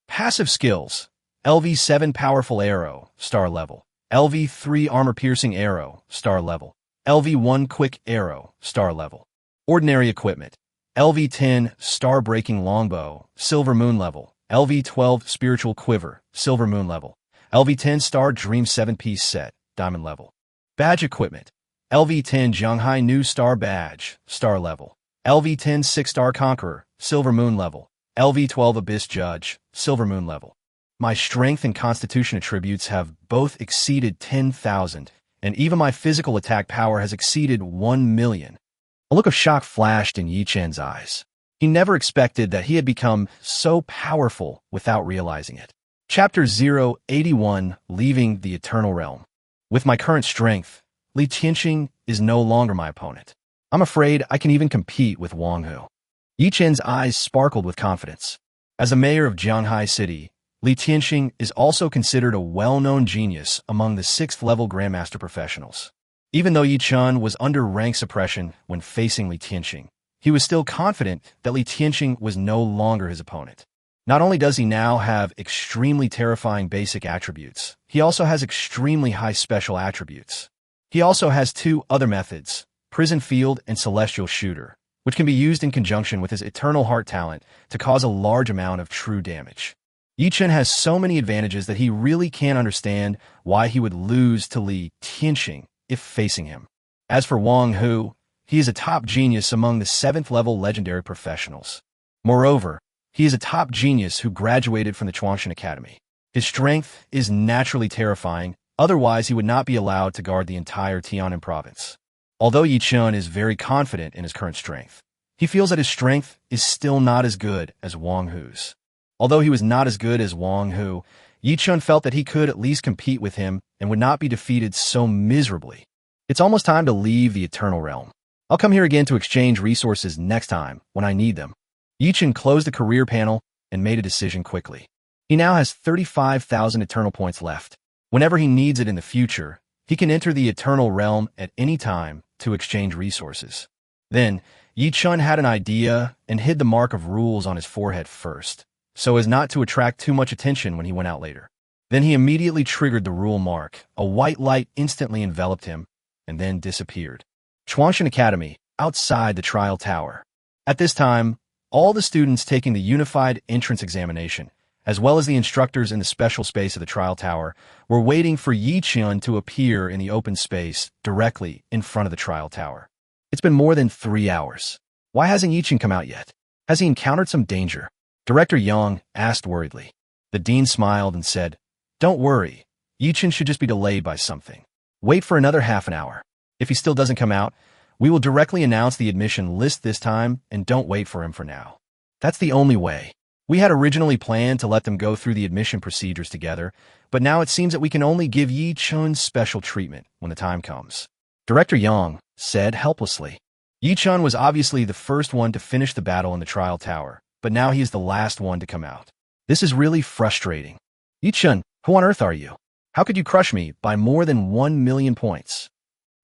Passive Skills: LV-7 Powerful Arrow, Star level. LV-3 Armor Piercing Arrow, Star level. LV-1 Quick Arrow, Star level. Ordinary Equipment: LV-10 Star Breaking Longbow, Silver Moon level. LV-12 Spiritual Quiver, Silver Moon level. LV-10 Star Dream 7-piece set, Diamond level. Badge Equipment: LV-10 Zhonghai New Star Badge, Star level. LV-10 6-Star Conqueror, Silver Moon level. LV-12 Abyss Judge, Silver Moon level. My Strength and Constitution attributes have both exceeded 10,000, and even my physical attack power has exceeded 1 million. A look of shock flashed in Yi Chun's eyes. He never expected that he had become so powerful without realizing it. Chapter 081, Leaving the Eternal Realm. With my current strength, Li Tianxing is no longer my opponent. I'm afraid I can even compete with Wang Hu. Yi Chun's eyes sparkled with confidence. As a mayor of Jianghai City, Li Tianxing is also considered a well-known genius among the 6th-level Grandmaster professionals. Even though Yi Chun was under rank suppression when facing Li Tianxing, he was still confident that Li Tianxing was no longer his opponent. Not only does he now have extremely terrifying basic attributes, he also has extremely high special attributes. He also has 2 other methods, Prison Field and Celestial Shooter, which can be used in conjunction with his Eternal Heart talent to cause a large amount of true damage. Yi Chun has so many advantages that he really can't understand why he would lose to Li Tianxing if facing him. As for Wang Hu, he is a top genius among the 7th-level legendary professionals. Moreover, he is a top genius who graduated from the Chuanshan Academy. His strength is naturally terrifying, Otherwise, he would not be allowed to guard the entire Tianan province. Although Yi Chun is very confident in his current strength, he feels that his strength is still not as good as Wang Hu's. Although he was not as good as Wang Hu, Yi Chun felt that he could at least compete with him and would not be defeated so miserably. It's almost time to leave the Eternal Realm. I'll come here again to exchange resources next time when I need them. Yi Chun closed the career panel and made a decision quickly. He now has 35,000 Eternal points left. Whenever he needs it in the future, he can enter the Eternal Realm at any time to exchange resources. Then, Yi Chun had an idea and hid the mark of rules on his forehead first, so as not to attract too much attention when he went out later. Then he immediately triggered the rule mark. A white light instantly enveloped him and then disappeared. Chuanshan Academy, outside the trial tower. At this time, all the students taking the unified entrance examination, as well as the instructors in the special space of the trial tower, were waiting for Yi Chun to appear in the open space directly in front of the trial tower. It's been more than 3 hours. Why hasn't Yi Chun come out yet? Has he encountered some danger? Director Yang asked worriedly. The dean smiled and said, "Don't worry. Yi Chun should just be delayed by something. Wait for another half an hour. If he still doesn't come out, we will directly announce the admission list this time and don't wait for him for now. That's the only way. We had originally planned to let them go through the admission procedures together, but now it seems that we can only give Yi Chun special treatment when the time comes." Director Yang said helplessly. Yi Chun was obviously the first one to finish the battle in the trial tower, but now he is the last one to come out. This is really frustrating. Yi Chun, who on earth are you? How could you crush me by more than 1,000,000 points?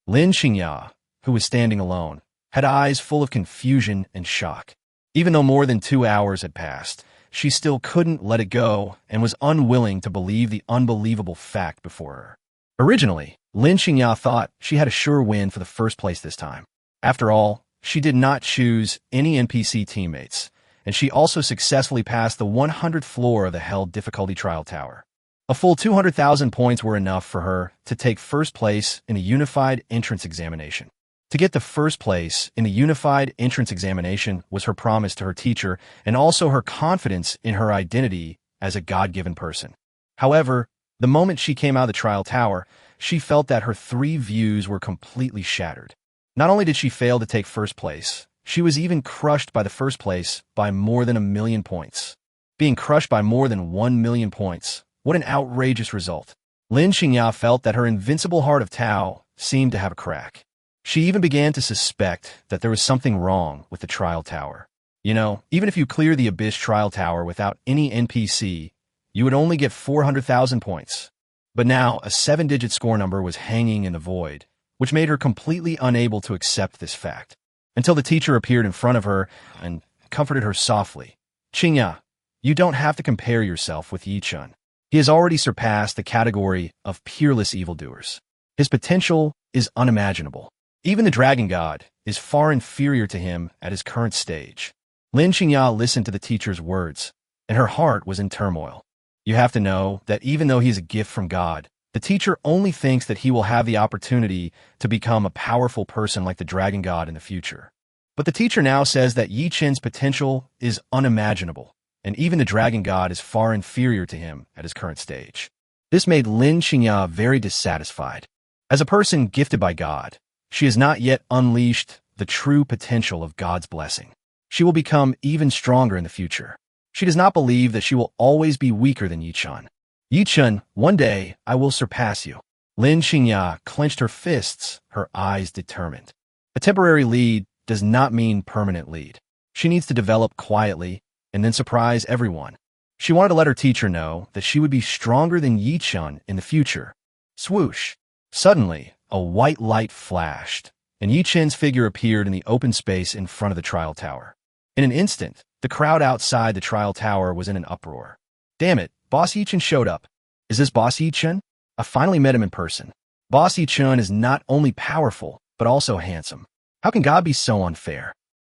Lin Xingya, who was standing alone, had eyes full of confusion and shock. Even though more than 2 hours had passed, she still couldn't let it go and was unwilling to believe the unbelievable fact before her. Originally, Lin Xingya thought she had a sure win for the first place this time. After all, she did not choose any NPC teammates, and she also successfully passed the 100th floor of the Hell Difficulty Trial Tower. A full 200,000 points were enough for her to take first place in a unified entrance examination. To get the first place in the unified entrance examination was her promise to her teacher and also her confidence in her identity as a God-given person. However, the moment she came out of the trial tower, she felt that her 3 views were completely shattered. Not only did she fail to take first place, she was even crushed by the first place by more than 1,000,000 points. Being crushed by more than 1,000,000 points, what an outrageous result. Lin Xingya felt that her invincible heart of Tao seemed to have a crack. She even began to suspect that there was something wrong with the trial tower. You know, even if you clear the Abyss trial tower without any NPC, you would only get 400,000 points. But now, a 7-digit score number was hanging in the void, which made her completely unable to accept this fact, until the teacher appeared in front of her and comforted her softly. "Xingya, you don't have to compare yourself with Yi Chun. He has already surpassed the category of peerless evildoers. His potential is unimaginable. Even the Dragon God is far inferior to him at his current stage." Lin Xingya listened to the teacher's words, and her heart was in turmoil. You have to know that even though he is a gift from God, the teacher only thinks that he will have the opportunity to become a powerful person like the Dragon God in the future. But the teacher now says that Yi Chun's potential is unimaginable, and even the Dragon God is far inferior to him at his current stage. This made Lin Xingya very dissatisfied. As a person gifted by God, she has not yet unleashed the true potential of God's blessing. She will become even stronger in the future. She does not believe that she will always be weaker than Yi Chun. "Yi Chun, one day I will surpass you." Lin Xingya clenched her fists, her eyes determined. A temporary lead does not mean permanent lead. She needs to develop quietly and then surprise everyone. She wanted to let her teacher know that she would be stronger than Yi Chun in the future. Swoosh! Suddenly, a white light flashed, and Yi Chun's figure appeared in the open space in front of the trial tower. In an instant, the crowd outside the trial tower was in an uproar. "Damn it, Boss Yi Chun showed up. Is this Boss Yi Chun? I finally met him in person. Boss Yi Chun is not only powerful, but also handsome. How can God be so unfair?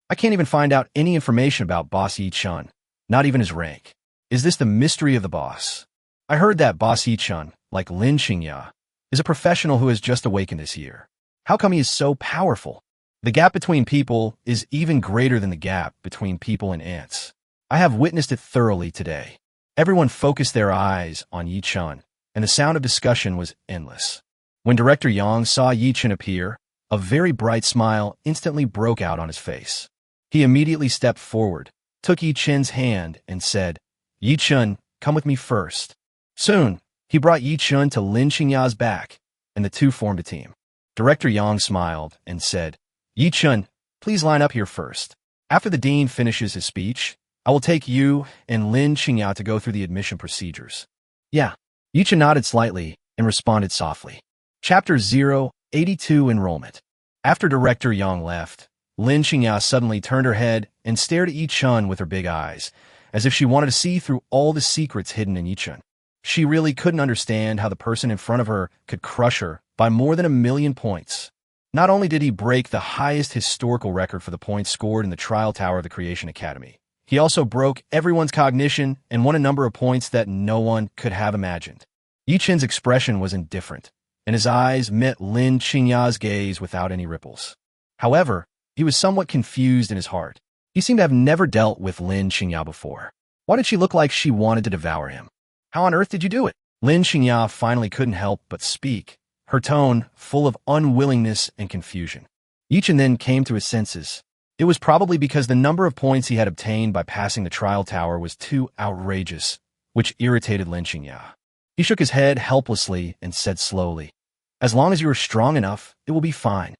I can't even find out any information about Boss Yi Chun, not even his rank. Is this the mystery of the boss? I heard that Boss Yi Chun, like Lin Xingya, is a professional who has just awakened this year. How come he is so powerful? The gap between people is even greater than the gap between people and ants. I have witnessed it thoroughly today." Everyone focused their eyes on Yi Chun, and the sound of discussion was endless. When Director Yang saw Yi Chen appear, a very bright smile instantly broke out on his face. He immediately stepped forward, took Yi Chen's hand, and said, "Yi Chen, come with me first." Soon, he brought Yi Chen to Lin Qingya's back, and the two formed a team. Director Yang smiled and said, "Yi Chen, please line up here first. After the dean finishes his speech, I will take you and Lin Qingya to go through the admission procedures." "Yeah." Yi Chen nodded slightly and responded softly. Chapter 082 Enrollment. After Director Yang left, Lin Qingya suddenly turned her head and stared at Yi Chen with her big eyes, as if she wanted to see through all the secrets hidden in Yi Chen. She really couldn't understand how the person in front of her could crush her by more than 1,000,000 points. Not only did he break the highest historical record for the points scored in the trial tower of the Creation Academy, he also broke everyone's cognition and won a number of points that no one could have imagined. Yi Chen's expression was indifferent, and his eyes met Lin Qingya's gaze without any ripples. However, he was somewhat confused in his heart. He seemed to have never dealt with Lin Qingya before. Why did she look like she wanted to devour him? "How on earth did you do it?" Lin Qingya finally couldn't help but speak, her tone full of unwillingness and confusion. Yi Chen then came to his senses. It was probably because the number of points he had obtained by passing the trial tower was too outrageous, which irritated Lin Qingya. He shook his head helplessly and said slowly, "As long as you are strong enough, it will be fine."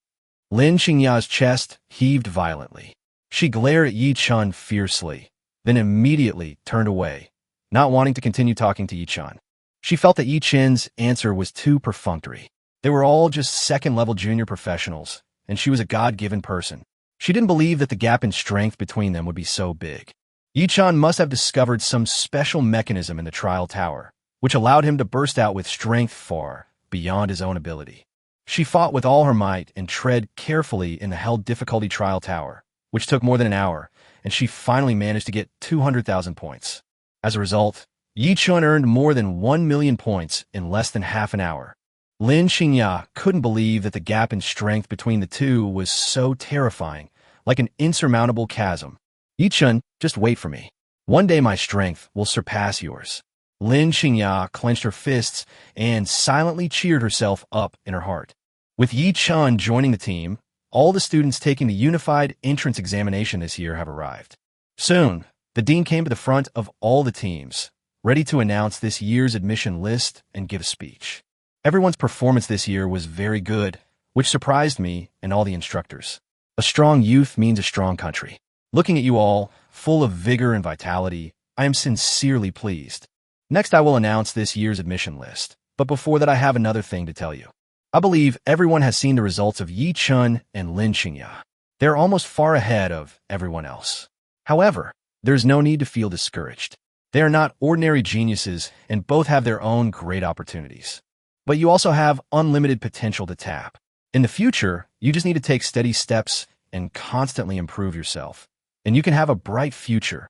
Lin Qingya's chest heaved violently. She glared at Yi Chen fiercely, then immediately turned away, not wanting to continue talking to Yi Chen. She felt that Yi Chen's answer was too perfunctory. They were all just second-level junior professionals, and she was a God-given person. She didn't believe that the gap in strength between them would be so big. Yi Chen must have discovered some special mechanism in the trial tower, which allowed him to burst out with strength far beyond his own ability. She fought with all her might and tread carefully in the hell difficulty trial tower, which took more than an hour, and she finally managed to get 200,000 points. As a result, Yi Chen earned more than 1,000,000 points in less than half an hour. Lin Qingya couldn't believe that the gap in strength between the two was so terrifying, like an insurmountable chasm. "Yi Chen, just wait for me. One day my strength will surpass yours." Lin Qingya clenched her fists and silently cheered herself up in her heart. With Yi Chen joining the team, all the students taking the unified entrance examination this year have arrived. Soon, the dean came to the front of all the teams, ready to announce this year's admission list and give a speech. Everyone's performance this year was very good, which surprised me and all the instructors. A strong youth means a strong country. Looking at you all, full of vigor and vitality, I am sincerely pleased. Next, I will announce this year's admission list, but before that I have another thing to tell you. I believe everyone has seen the results of Yi Chen and Lin Qingya. They are almost far ahead of everyone else. However, there is no need to feel discouraged. They are not ordinary geniuses and both have their own great opportunities. But you also have unlimited potential to tap. In the future, you just need to take steady steps and constantly improve yourself, and you can have a bright future.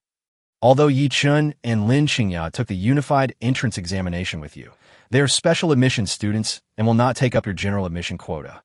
Although Yi Chen and Lin Qingya took the unified entrance examination with you, they are special admission students and will not take up your general admission quota.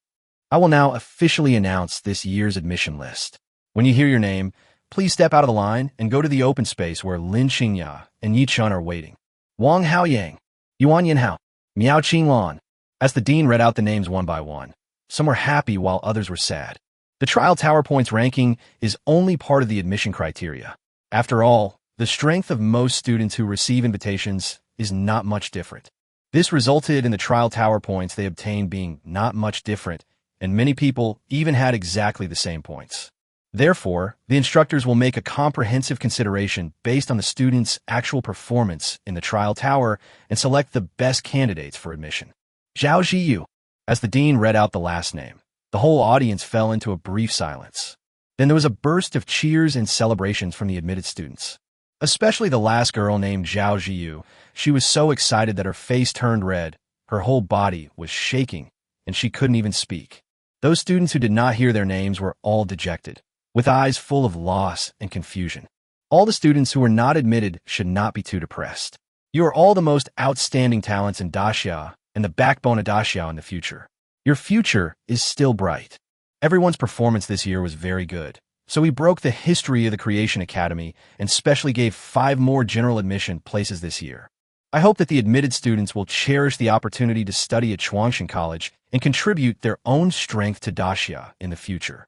I will now officially announce this year's admission list. When you hear your name, please step out of the line and go to the open space where Lin Qingya and Yi Chen are waiting. Wang Haoyang, Yuan Yanhao, Miao Qinglan. As the dean read out the names one by one, some were happy while others were sad. The trial tower points ranking is only part of the admission criteria. After all, the strength of most students who receive invitations is not much different. This resulted in the trial tower points they obtained being not much different, and many people even had exactly the same points. Therefore, the instructors will make a comprehensive consideration based on the students' actual performance in the trial tower and select the best candidates for admission. Zhao Ziyu. As the dean read out the last name, the whole audience fell into a brief silence. Then there was a burst of cheers and celebrations from the admitted students. Especially the last girl named Zhao Ziyu. She was so excited that her face turned red, her whole body was shaking, and she couldn't even speak. Those students who did not hear their names were all dejected, with eyes full of loss and confusion. All the students who were not admitted should not be too depressed. You are all the most outstanding talents in Daxia and the backbone of Daxia in the future. Your future is still bright. Everyone's performance this year was very good. So we broke the history of the Creation Academy and specially gave 5 more general admission places this year. I hope that the admitted students will cherish the opportunity to study at Chuangshan College and contribute their own strength to Daxia in the future.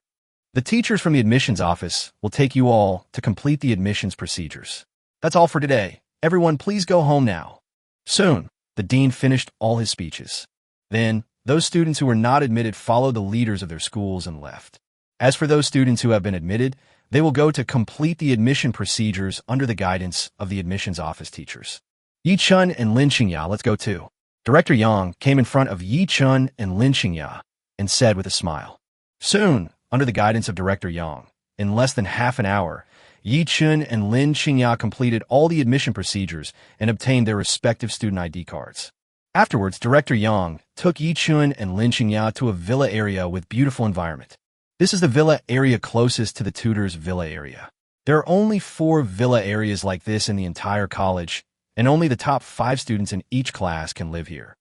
The teachers from the admissions office will take you all to complete the admissions procedures. That's all for today. Everyone, please go home now. Soon, the dean finished all his speeches. Then, those students who were not admitted followed the leaders of their schools and left. As for those students who have been admitted, they will go to complete the admission procedures under the guidance of the admissions office teachers. Yi Chun and Lin Xingya, let's go too. Director Yang came in front of Yi Chun and Lin Xingya and said with a smile. Soon, under the guidance of Director Yang, in less than half an hour, Yi Chun and Lin Xingya completed all the admission procedures and obtained their respective student ID cards. Afterwards, Director Yang took Yi Chun and Lin Xingya to a villa area with beautiful environment. This is the villa area closest to the tutor's villa area. There are only 4 villa areas like this in the entire college, and only the top 5 students in each class can live here.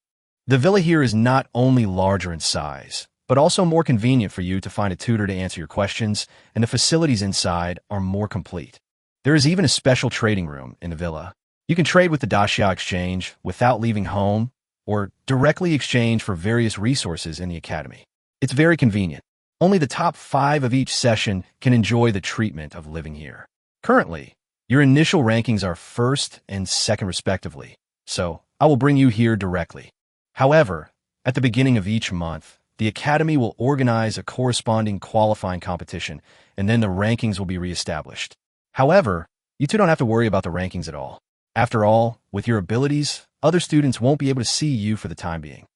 The villa here is not only larger in size, but also more convenient for you to find a tutor to answer your questions, and the facilities inside are more complete. There is even a special trading room in the villa. You can trade with the Daxia Exchange without leaving home, or directly exchange for various resources in the academy. It's very convenient. Only the top 5 of each session can enjoy the treatment of living here. Currently, your initial rankings are 1st and 2nd respectively, so I will bring you here directly. However, at the beginning of each month, the academy will organize a corresponding qualifying competition, and then the rankings will be reestablished. However, you two don't have to worry about the rankings at all. After all, with your abilities, other students won't be able to see you for the time being.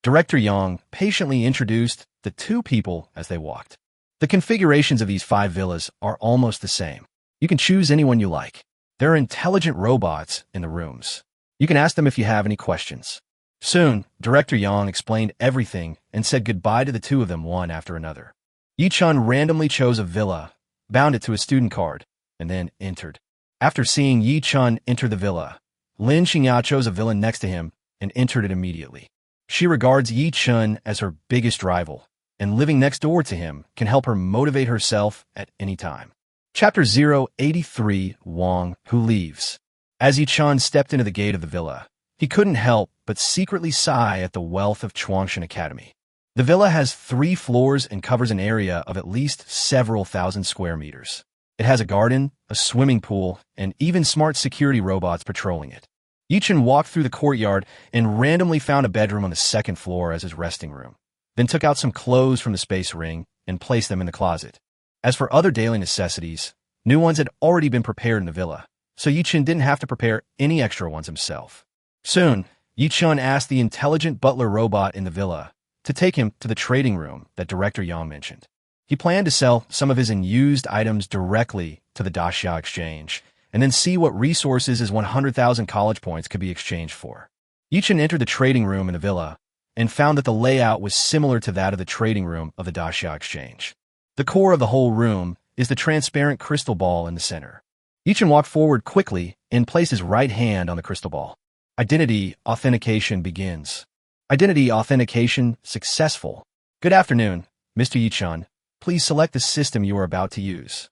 Director Yang patiently introduced the 2 people as they walked. The configurations of these 5 villas are almost the same. You can choose anyone you like. There are intelligent robots in the rooms. You can ask them if you have any questions. Soon, Director Yang explained everything and said goodbye to the 2 of them one after another. Yi Chun randomly chose a villa, bound it to a student card, and then entered. After seeing Yi Chun enter the villa, Lin Xingya chose a villa next to him and entered it immediately. She regards Yi Chun as her biggest rival, and living next door to him can help her motivate herself at any time. Chapter 083, Wang, Who Leaves. As Yi Chun stepped into the gate of the villa, he couldn't help but secretly sigh at the wealth of Chuangshan Academy. The villa has 3 floors and covers an area of at least several thousand square meters. It has a garden, a swimming pool, and even smart security robots patrolling it. Yi Chun walked through the courtyard and randomly found a bedroom on the 2nd floor as his resting room, then took out some clothes from the space ring and placed them in the closet. As for other daily necessities, new ones had already been prepared in the villa, so Yi Chun didn't have to prepare any extra ones himself. Soon, Yi Chun asked the intelligent butler robot in the villa to take him to the trading room that Director Yang mentioned. He planned to sell some of his unused items directly to the Daxia Exchange, and then see what resources his 100,000 college points could be exchanged for. Yi Chun entered the trading room in the villa and found that the layout was similar to that of the trading room of the Daxia Exchange. The core of the whole room is the transparent crystal ball in the center. Yi Chun walked forward quickly and placed his right hand on the crystal ball. Identity authentication begins. Identity authentication successful. Good afternoon, Mr. Yi Chun. Please select the system you are about to use.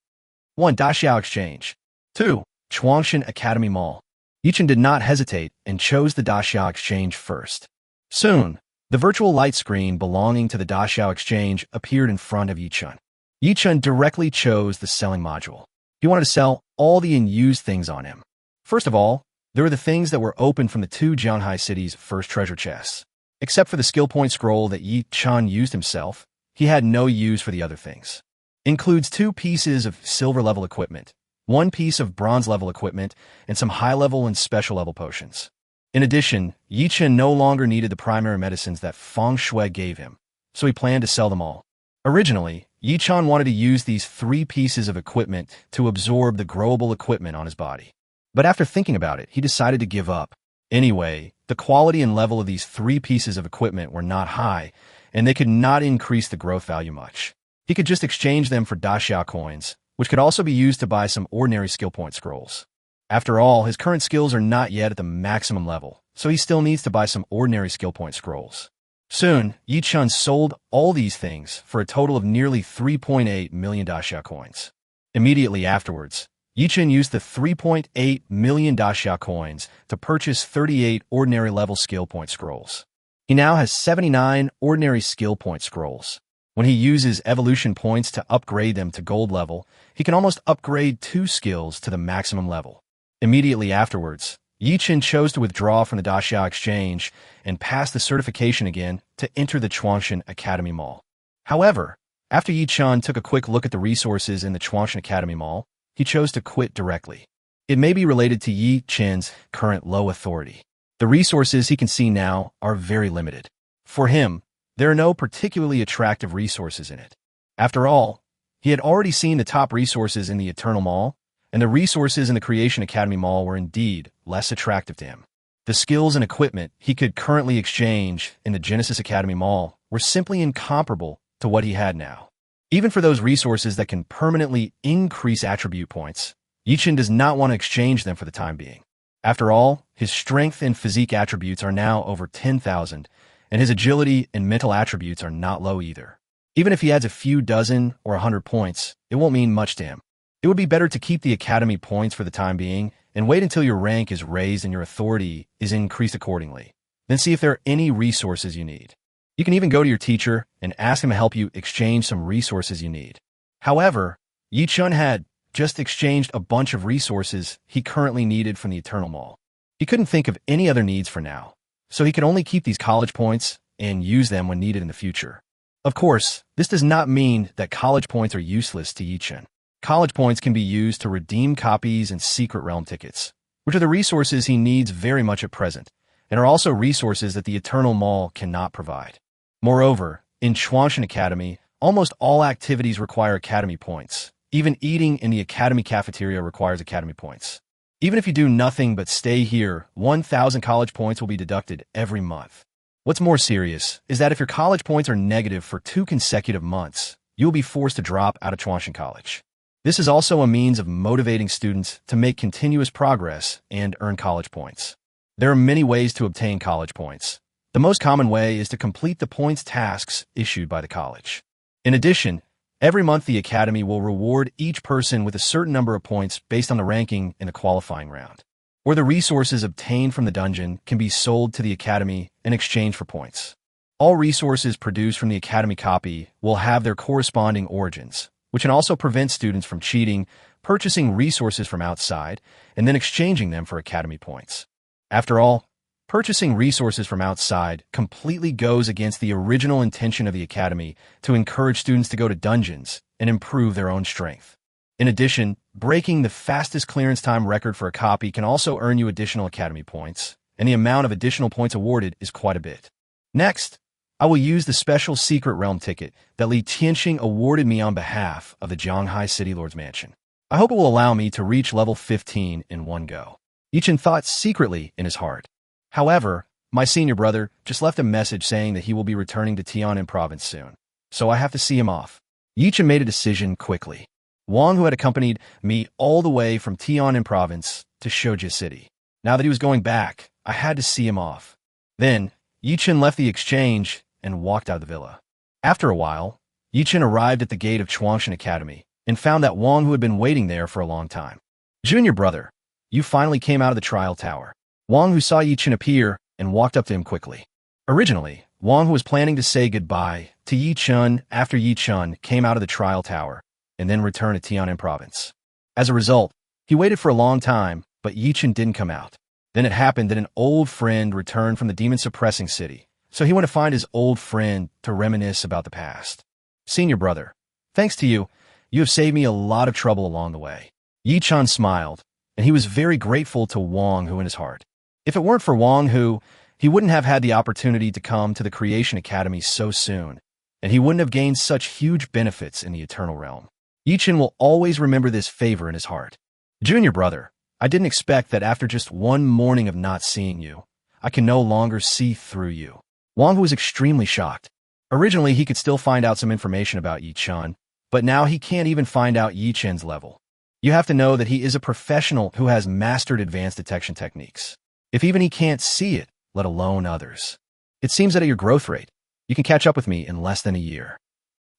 1. Daxia Exchange. 2. Chuangshan Academy Mall. Yi Chun did not hesitate and chose the Daxia Exchange first. Soon, the virtual light screen belonging to the Daxia Exchange appeared in front of Yi Chun. Yi Chun directly chose the selling module. He wanted to sell all the unused things on him. First of all, there were the things that were opened from the 2 Jianghai cities' first treasure chests. Except for the skill point scroll that Yi Chun used himself, he had no use for the other things. Includes 2 pieces of silver-level equipment, 1 piece of bronze-level equipment, and some high-level and special-level potions. In addition, Yi Chun no longer needed the primary medicines that Feng Shui gave him, so he planned to sell them all. Originally, Yi Chun wanted to use these 3 pieces of equipment to absorb the growable equipment on his body. But after thinking about it, he decided to give up. Anyway, the quality and level of these 3 pieces of equipment were not high, and they could not increase the growth value much. He could just exchange them for Daxia coins, which could also be used to buy some ordinary skill point scrolls. After all, his current skills are not yet at the maximum level, so he still needs to buy some ordinary skill point scrolls. Soon, Yi Chun sold all these things for a total of nearly 3.8 million Daxia coins. Immediately afterwards, Yichen used the 3.8 million daxia coins to purchase 38 ordinary level skill point scrolls. He now has 79 ordinary skill point scrolls. When he uses evolution points to upgrade them to gold level, he can almost upgrade 2 skills to the maximum level. Immediately afterwards, Yichen chose to withdraw from the daxia exchange and pass the certification again to enter the Chuanshan Academy Mall. However, after Yichen took a quick look at the resources in the Chuanshan Academy Mall, he chose to quit directly. It may be related to Yichen's current low authority. The resources he can see now are very limited. For him, there are no particularly attractive resources in it. After all, he had already seen the top resources in the Eternal Mall, and the resources in the Creation Academy Mall were indeed less attractive to him. The skills and equipment he could currently exchange in the Genesis Academy Mall were simply incomparable to what he had now. Even for those resources that can permanently increase attribute points, Yichen does not want to exchange them for the time being. After all, his strength and physique attributes are now over 10,000, and his agility and mental attributes are not low either. Even if he adds a few dozen or 100 points, it won't mean much to him. It would be better to keep the academy points for the time being and wait until your rank is raised and your authority is increased accordingly. Then see if there are any resources you need. You can even go to your teacher and ask him to help you exchange some resources you need. However, Yichen had just exchanged a bunch of resources he currently needed from the Eternal Mall. He couldn't think of any other needs for now, so he could only keep these college points and use them when needed in the future. Of course, this does not mean that college points are useless to Yichen. College points can be used to redeem copies and secret realm tickets, which are the resources he needs very much at present, and are also resources that the Eternal Mall cannot provide. Moreover, in Chuanshan Academy, almost all activities require academy points. Even eating in the academy cafeteria requires academy points. Even if you do nothing but stay here, 1,000 college points will be deducted every month. What's more serious is that if your college points are negative for 2 consecutive months, you will be forced to drop out of Chuanshan College. This is also a means of motivating students to make continuous progress and earn college points. There are many ways to obtain college points. The most common way is to complete the points tasks issued by the college. In addition, every month the Academy will reward each person with a certain number of points based on the ranking in the qualifying round. Or the resources obtained from the dungeon can be sold to the Academy in exchange for points. All resources produced from the Academy copy will have their corresponding origins, which can also prevent students from cheating, purchasing resources from outside, and then exchanging them for Academy points. After all, purchasing resources from outside completely goes against the original intention of the Academy to encourage students to go to dungeons and improve their own strength. In addition, breaking the fastest clearance time record for a copy can also earn you additional Academy points, and the amount of additional points awarded is quite a bit. Next, I will use the special secret realm ticket that Li Tianxing awarded me on behalf of the Zhanghai City Lord's Mansion. I hope it will allow me to reach level 15 in one go. Yichen thought secretly in his heart. However, my senior brother just left a message saying that he will be returning to Tianan province soon, so I have to see him off. Yichen made a decision quickly. Wang, who had accompanied me all the way from Tianan province to Shoujia City. Now that he was going back, I had to see him off. Then, Yichen left the exchange and walked out of the villa. After a while, Yichen arrived at the gate of Chuanshan Academy and found that Wang, who had been waiting there for a long time. Junior brother, you finally came out of the trial tower. Wang, who saw Yichen appear, and walked up to him quickly. Originally, Wang was planning to say goodbye to Yichen after Yichen came out of the trial tower, and then return to Tianan province. As a result, he waited for a long time, but Yichen didn't come out. Then it happened that an old friend returned from the demon-suppressing city, so he went to find his old friend to reminisce about the past. Senior brother, thanks to you, you have saved me a lot of trouble along the way. Yichen smiled, and he was very grateful to Wang Hu in his heart. If it weren't for Wang Hu, he wouldn't have had the opportunity to come to the Creation Academy so soon, and he wouldn't have gained such huge benefits in the Eternal Realm. Yichen will always remember this favor in his heart. Junior brother, I didn't expect that after just one morning of not seeing you, I can no longer see through you. Wang Hu was extremely shocked. Originally, he could still find out some information about Yichen, but now he can't even find out Yichen's level. You have to know that he is a professional who has mastered advanced detection techniques. If even he can't see it, let alone others. It seems that at your growth rate, you can catch up with me in less than a year.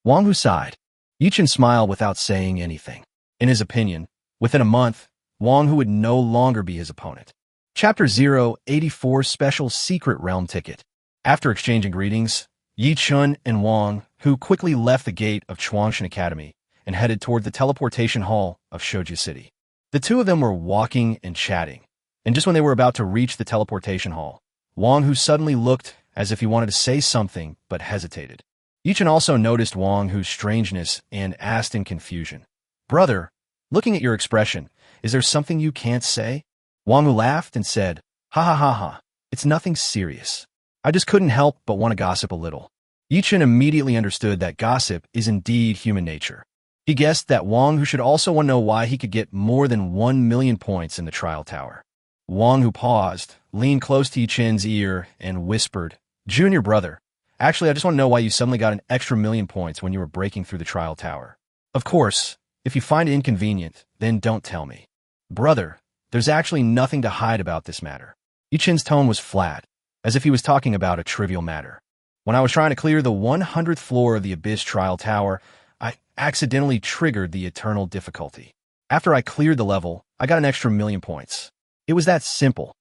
Wang Hu sighed. Yichen smiled without saying anything. In his opinion, Within a month, Wang Hu would no longer be his opponent. Chapter 084 Special Secret Realm Ticket. After exchanging greetings, Yi Chun and Wang Hu quickly left the gate of Chuangshan Academy and headed toward the teleportation hall of Shoji City. The two of them were walking and chatting, and just when they were about to reach the teleportation hall, Wang Hu suddenly looked as if he wanted to say something but hesitated. Yi Chun also noticed Wang Hu's strangeness and asked in confusion, "Brother, looking at your expression, is there something you can't say?" Wang Hu laughed and said, "Ha ha ha ha, it's nothing serious. I just couldn't help but want to gossip a little." Yi Chun immediately understood that gossip is indeed human nature. He guessed that Wang Hu should also want to know why he could get more than 1,000,000 points in the trial tower. Wang Hu paused, leaned close to Yi Chun's ear, and whispered, "Junior brother, actually I just want to know why you suddenly got an extra 1,000,000 points when you were breaking through the trial tower. Of course, if you find it inconvenient, then don't tell me." "Brother, there's actually nothing to hide about this matter." Yi Chun's tone was flat, as if he was talking about a trivial matter. "When I was trying to clear the 100th floor of the Abyss Trial Tower, I accidentally triggered the eternal difficulty. After I cleared the level, I got an extra 1,000,000 points. It was that simple."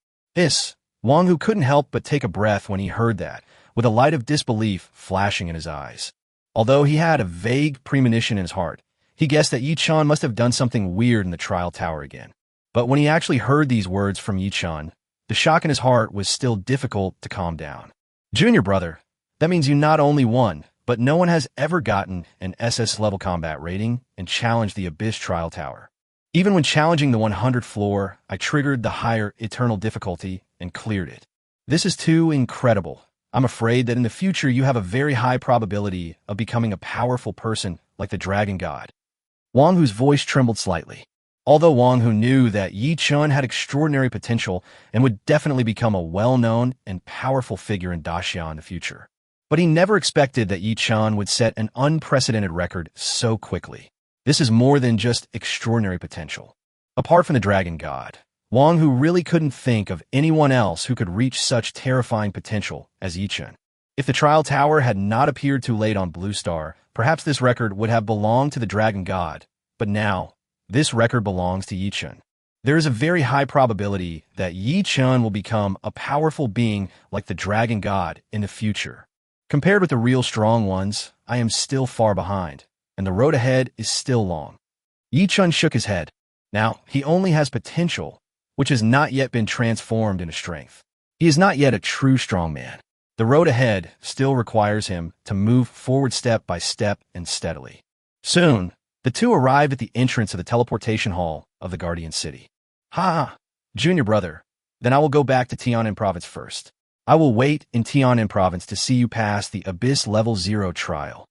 Wang Hu couldn't help but take a breath when he heard that, with a light of disbelief flashing in his eyes. Although he had a vague premonition in his heart, he guessed that Yi Chun must have done something weird in the trial tower again. But when he actually heard these words from Yi Chun, the shock in his heart was still difficult to calm down. "Junior brother, that means you not only won, but no one has ever gotten an SS level combat rating and challenged the Abyss Trial Tower. Even when challenging the 100th floor, I triggered the higher eternal difficulty and cleared it. This is too incredible. I'm afraid that in the future you have a very high probability of becoming a powerful person like the Dragon God." Wang Hu's voice trembled slightly. Although Wang Hu knew that Yi Chun had extraordinary potential and would definitely become a well-known and powerful figure in Daxia in the future. But he never expected that Yi Chun would set an unprecedented record so quickly. This is more than just extraordinary potential. Apart from the Dragon God, Wang Hu really couldn't think of anyone else who could reach such terrifying potential as Yi Chun. If the trial tower had not appeared too late on Blue Star, perhaps this record would have belonged to the Dragon God, but now, this record belongs to Yi Chun. There is a very high probability that Yi Chun will become a powerful being like the Dragon God in the future. Compared with the real strong ones, I am still far behind, and the road ahead is still long." Yi Chun shook his head. Now, he only has potential, which has not yet been transformed into strength. He is not yet a true strong man. The road ahead still requires him to move forward step by step and steadily. Soon, the two arrived at the entrance of the teleportation hall of the Guardian City. "Ha! Junior brother, then I will go back to Tianan Province first. I will wait in Tianan Province to see you pass the Abyss Level 0 trial."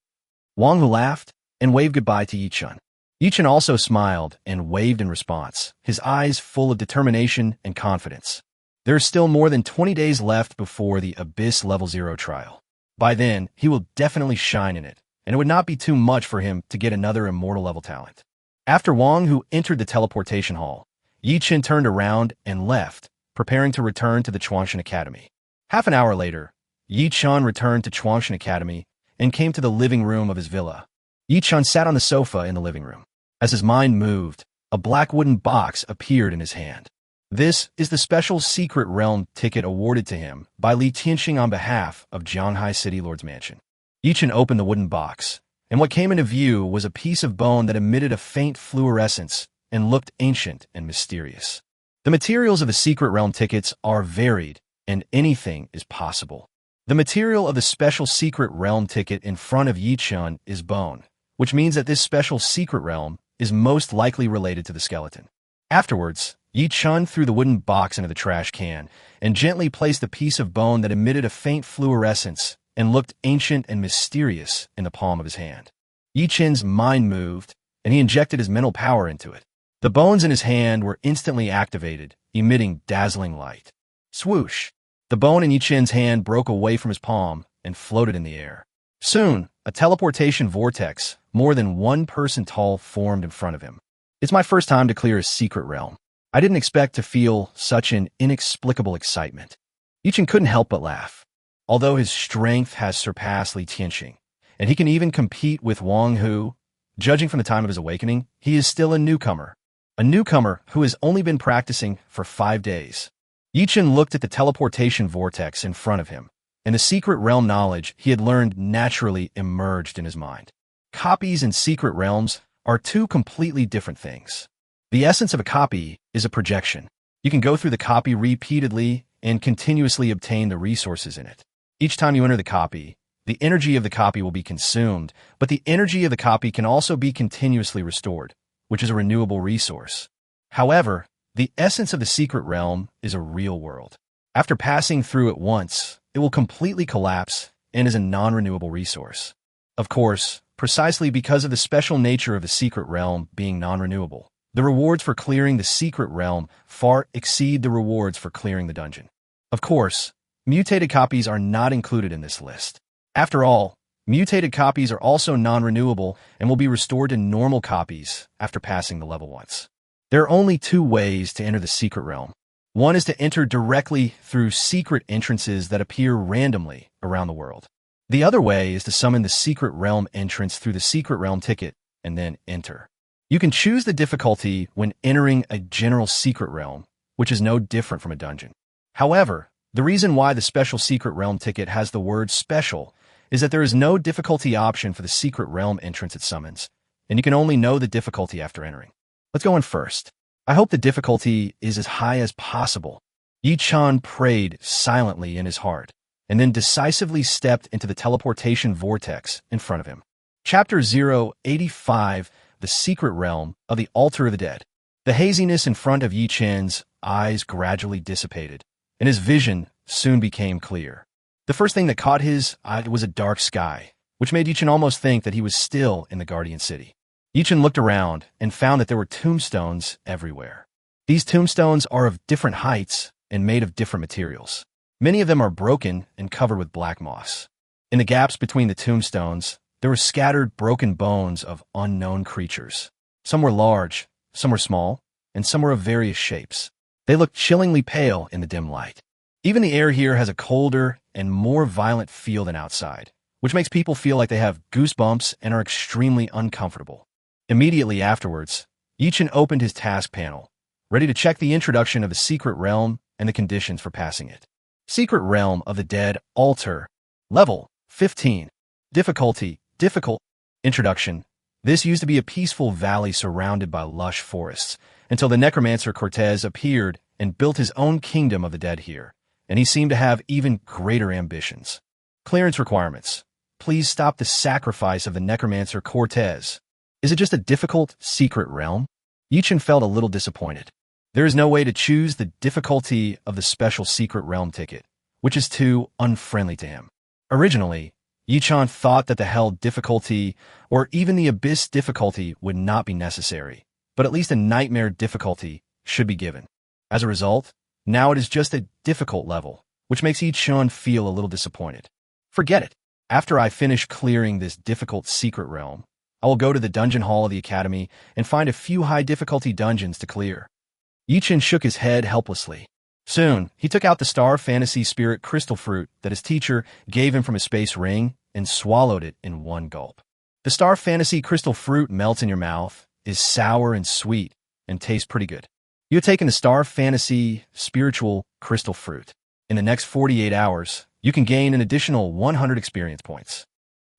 Wang Hu laughed and waved goodbye to Yi Chun. Yi Chun also smiled and waved in response, his eyes full of determination and confidence. There is still more than 20 days left before the Abyss Level 0 trial. By then, he will definitely shine in it, and it would not be too much for him to get another immortal level talent. After Wang Hu entered the teleportation hall, Yi Chun turned around and left, preparing to return to the Chuangshan Academy. Half an hour later, Yi Chun returned to Chuangshan Academy and came to the living room of his villa. Yi Chun sat on the sofa in the living room. As his mind moved, a black wooden box appeared in his hand. This is the special secret realm ticket awarded to him by Li Tianxing on behalf of Jianghai City Lord's Mansion. Yi Chun opened the wooden box, and what came into view was a piece of bone that emitted a faint fluorescence and looked ancient and mysterious. The materials of the secret realm tickets are varied, and anything is possible. The material of the special secret realm ticket in front of Yi Chun is bone, which means that this special secret realm is most likely related to the skeleton. Afterwards, Yi Chun threw the wooden box into the trash can and gently placed the piece of bone that emitted a faint fluorescence and looked ancient and mysterious in the palm of his hand. Yi Chun's mind moved, and he injected his mental power into it. The bones in his hand were instantly activated, emitting dazzling light. Swoosh! The bone in Yi Chun's hand broke away from his palm and floated in the air. Soon, a teleportation vortex, more than one person tall, formed in front of him. "It's my first time to clear a secret realm. I didn't expect to feel such an inexplicable excitement." Yi Chun couldn't help but laugh. Although his strength has surpassed Li Tianxing, and he can even compete with Wang Hu, judging from the time of his awakening, he is still a newcomer. a newcomer who has only been practicing for 5 days. Yi-Chen looked at the teleportation vortex in front of him, and the secret realm knowledge he had learned naturally emerged in his mind. Copies and secret realms are two completely different things. The essence of a copy is a projection. You can go through the copy repeatedly and continuously obtain the resources in it. Each time you enter the copy, the energy of the copy will be consumed, but the energy of the copy can also be continuously restored, which is a renewable resource. However, the essence of the secret realm is a real world. After passing through it once, it will completely collapse and is a non-renewable resource. Of course, precisely because of the special nature of the secret realm being non-renewable, the rewards for clearing the secret realm far exceed the rewards for clearing the dungeon. Of course, mutated copies are not included in this list. After all, mutated copies are also non-renewable and will be restored to normal copies after passing the level once. There are only 2 ways to enter the secret realm. One is to enter directly through secret entrances that appear randomly around the world. The other way is to summon the secret realm entrance through the secret realm ticket and then enter. You can choose the difficulty when entering a general secret realm, which is no different from a dungeon. However, the reason why the special secret realm ticket has the word special is that there is no difficulty option for the secret realm entrance it summons, and you can only know the difficulty after entering. Let's go in first. I hope the difficulty is as high as possible. Yi-Chen prayed silently in his heart, and then decisively stepped into the teleportation vortex in front of him. Chapter 085, The Secret Realm of the Altar of the Dead. The haziness in front of Yi-Chen's eyes gradually dissipated, and his vision soon became clear. The first thing that caught his eye was a dark sky, which made Yi-Chen almost think that he was still in the Guardian City. Yi-Chen looked around and found that there were tombstones everywhere. These tombstones are of different heights and made of different materials. Many of them are broken and covered with black moss. In the gaps between the tombstones, there were scattered broken bones of unknown creatures. Some were large, some were small, and some were of various shapes. They looked chillingly pale in the dim light. Even the air here has a colder and more violent feel than outside, which makes people feel like they have goosebumps and are extremely uncomfortable. Immediately afterwards, Yi-Chen opened his task panel, ready to check the introduction of the secret realm and the conditions for passing it. Secret Realm of the Dead Altar. Level 15. Difficulty Difficult. Introduction. This used to be a peaceful valley surrounded by lush forests, until the necromancer Cortez appeared and built his own kingdom of the dead here, and he seemed to have even greater ambitions. Clearance requirements. Please stop the sacrifice of the necromancer Cortez. Is it just a difficult secret realm? Yi-Chen felt a little disappointed. There is no way to choose the difficulty of the special secret realm ticket, which is too unfriendly to him. Originally, Yi-Chen thought that the hell difficulty or even the abyss difficulty would not be necessary, but at least a nightmare difficulty should be given. As a result, now it is just a difficult level, which makes Yi-Chen feel a little disappointed. Forget it. After I finish clearing this difficult secret realm, I will go to the dungeon hall of the academy and find a few high difficulty dungeons to clear. Yi-Chen shook his head helplessly. Soon, he took out the Star Fantasy Spirit crystal fruit that his teacher gave him from his space ring and swallowed it in one gulp. The Star Fantasy crystal fruit melts in your mouth, is sour and sweet, and tastes pretty good. You have taken the Star Fantasy Spiritual crystal fruit. In the next 48 hours, you can gain an additional 100 experience points.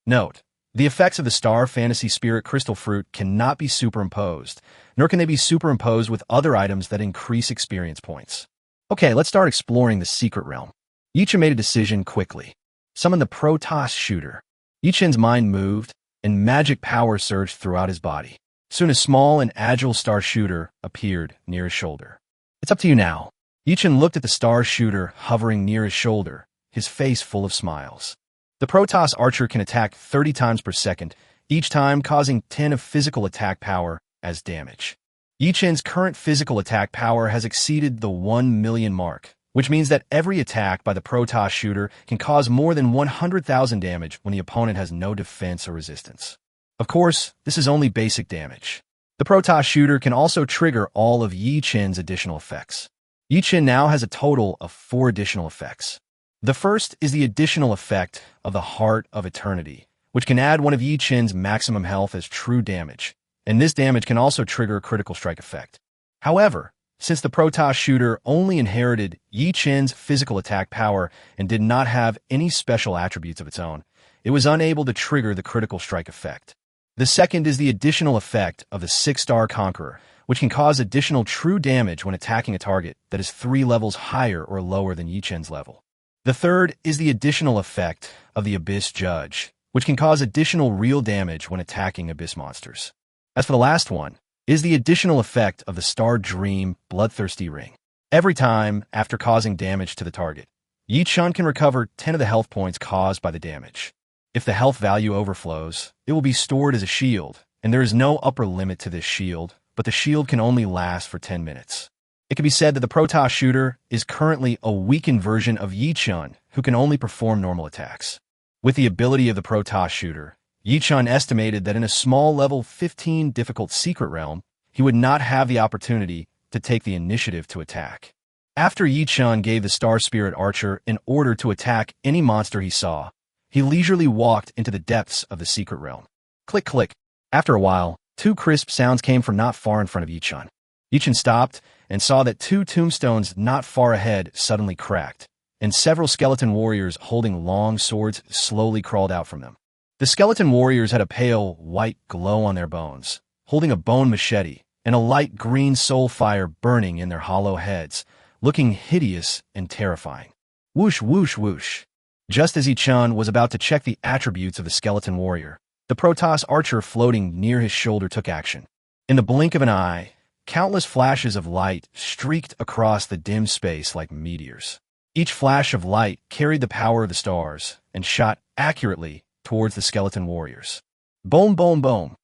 Note, the effects of the Star Fantasy Spirit crystal fruit cannot be superimposed, nor can they be superimposed with other items that increase experience points. Okay, let's start exploring the secret realm. Yi-Chen made a decision quickly. Summon the Protoss shooter. Yi-Chen's mind moved, and magic power surged throughout his body. Soon a small and agile star shooter appeared near his shoulder. It's up to you now. Yi-Chen looked at the star shooter hovering near his shoulder, his face full of smiles. The Protoss archer can attack 30 times per second, each time causing 10 of physical attack power as damage. Yi-Chen's current physical attack power has exceeded the 1 million mark, which means that every attack by the Protoss shooter can cause more than 100,000 damage when the opponent has no defense or resistance. Of course, this is only basic damage. The Protoss shooter can also trigger all of Yi-Chen's additional effects. Yi-Chen now has a total of 4 additional effects. The first is the additional effect of the Heart of Eternity, which can add one of Yi-Chen's maximum health as true damage, and this damage can also trigger a critical strike effect. However, since the Protoss shooter only inherited Yi Chen's physical attack power and did not have any special attributes of its own, it was unable to trigger the critical strike effect. The second is the additional effect of the 6-star Conqueror, which can cause additional true damage when attacking a target that is 3 levels higher or lower than Yi Chen's level. The third is the additional effect of the Abyss Judge, which can cause additional real damage when attacking Abyss monsters. As for the last one, is the additional effect of the Star Dream Bloodthirsty Ring. Every time, after causing damage to the target, Yi Chen can recover 10 of the health points caused by the damage. If the health value overflows, it will be stored as a shield, and there is no upper limit to this shield, but the shield can only last for 10 minutes. It can be said that the Protoss shooter is currently a weakened version of Yi Chen, who can only perform normal attacks. With the ability of the Protoss shooter, Yi Chen estimated that in a small level 15 difficult secret realm, he would not have the opportunity to take the initiative to attack. After Yi Chen gave the Star Spirit Archer an order to attack any monster he saw, he leisurely walked into the depths of the secret realm. Click, click. After a while, 2 crisp sounds came from not far in front of Yi Chen. Yi Chen stopped and saw that 2 tombstones not far ahead suddenly cracked, and several skeleton warriors holding long swords slowly crawled out from them. The skeleton warriors had a pale, white glow on their bones, holding a bone machete and a light green soul fire burning in their hollow heads, looking hideous and terrifying. Whoosh, whoosh, whoosh. Just as Yi Chen was about to check the attributes of the skeleton warrior, the Protoss archer floating near his shoulder took action. In the blink of an eye, countless flashes of light streaked across the dim space like meteors. Each flash of light carried the power of the stars and shot accurately towards the skeleton warriors. Boom, boom, boom.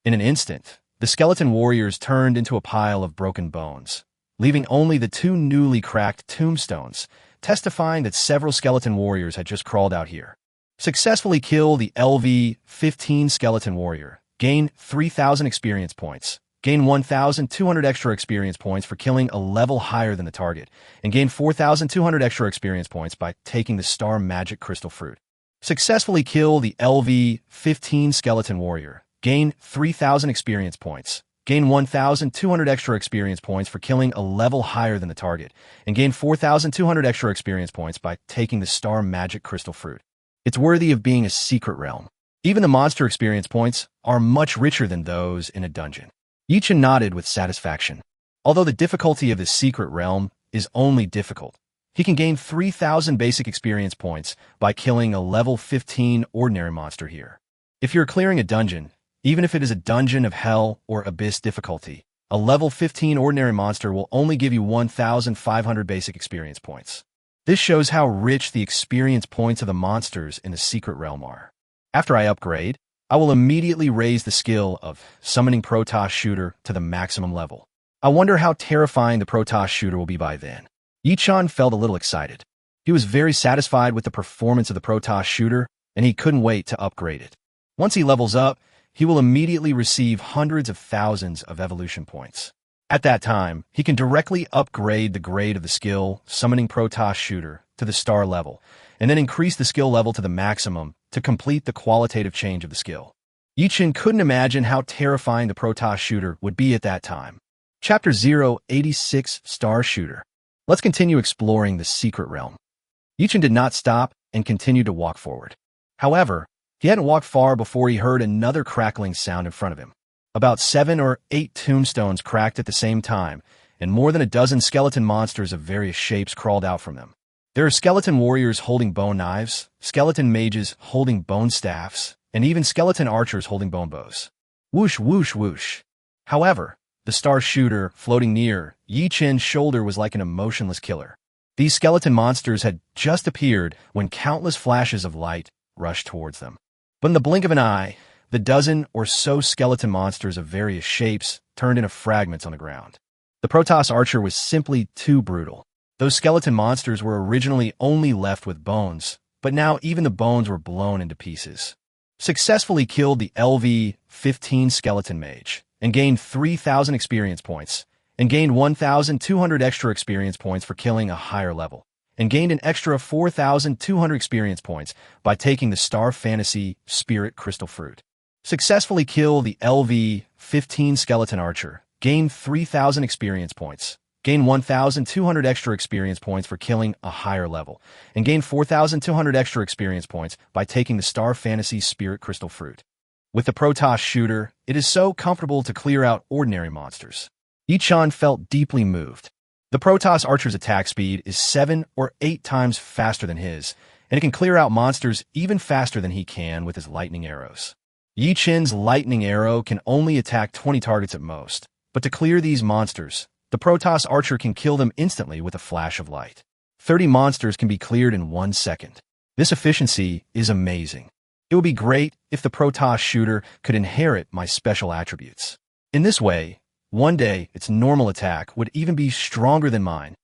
In an instant, the skeleton warriors turned into a pile of broken bones, leaving only the 2 newly cracked tombstones, testifying that several skeleton warriors had just crawled out here. Successfully kill the LV-15 skeleton warrior. Gain 3,000 experience points. Gain 1,200 extra experience points for killing a level higher than the target, and gain 4,200 extra experience points by taking the Star Magic Crystal Fruit. Successfully kill the LV-15 skeleton warrior. Gain 3,000 experience points. Gain 1,200 extra experience points for killing a level higher than the target, and gain 4,200 extra experience points by taking the Star Magic Crystal Fruit. It's worthy of being a secret realm. Even the monster experience points are much richer than those in a dungeon. Yi Chen nodded with satisfaction. Although the difficulty of this secret realm is only difficult, he can gain 3,000 basic experience points by killing a level 15 ordinary monster here. If you're clearing a dungeon, even if it is a dungeon of hell or abyss difficulty, a level 15 ordinary monster will only give you 1,500 basic experience points. This shows how rich the experience points of the monsters in the secret realm are. After I upgrade, I will immediately raise the skill of Summoning Protoss Shooter to the maximum level. I wonder how terrifying the Protoss Shooter will be by then. Yi Chen felt a little excited. He was very satisfied with the performance of the Protoss Shooter, and he couldn't wait to upgrade it. Once he levels up, he will immediately receive hundreds of thousands of evolution points. At that time, he can directly upgrade the grade of the skill Summoning Protoss Shooter to the star level, and then increase the skill level to the maximum to complete the qualitative change of the skill. Yi Chen couldn't imagine how terrifying the Protoss Shooter would be at that time. Chapter 086 Star Shooter. Let's continue exploring the secret realm. Yi Chen did not stop and continued to walk forward. However, he hadn't walked far before he heard another crackling sound in front of him. About 7 or 8 tombstones cracked at the same time, and more than a dozen skeleton monsters of various shapes crawled out from them. There are skeleton warriors holding bone knives, skeleton mages holding bone staffs, and even skeleton archers holding bone bows. Whoosh, whoosh, whoosh. However, the star shooter floating near Yi Chen's shoulder was like an emotionless killer. These skeleton monsters had just appeared when countless flashes of light rushed towards them. But in the blink of an eye, the dozen or so skeleton monsters of various shapes turned into fragments on the ground. The Protoss archer was simply too brutal. Those skeleton monsters were originally only left with bones, but now even the bones were blown into pieces. Successfully killed the LV-15 skeleton mage, and gained 3,000 experience points, and gained 1,200 extra experience points for killing a higher level, and gained an extra 4,200 experience points by taking the Star Fantasy Spirit Crystal Fruit. Successfully kill the LV-15 skeleton archer, gain 3,000 experience points, gain 1,200 extra experience points for killing a higher level, and gain 4,200 extra experience points by taking the Star Fantasy Spirit Crystal Fruit. With the Protoss shooter, it is so comfortable to clear out ordinary monsters. Yi-chan felt deeply moved. The Protoss archer's attack speed is 7 or 8 times faster than his, and it can clear out monsters even faster than he can with his lightning arrows. Yi-chan's lightning arrow can only attack 20 targets at most, but to clear these monsters, the Protoss archer can kill them instantly with a flash of light. 30 monsters can be cleared in 1 second. This efficiency is amazing. It would be great if the Protoss shooter could inherit my special attributes. In this way, one day its normal attack would even be stronger than mine.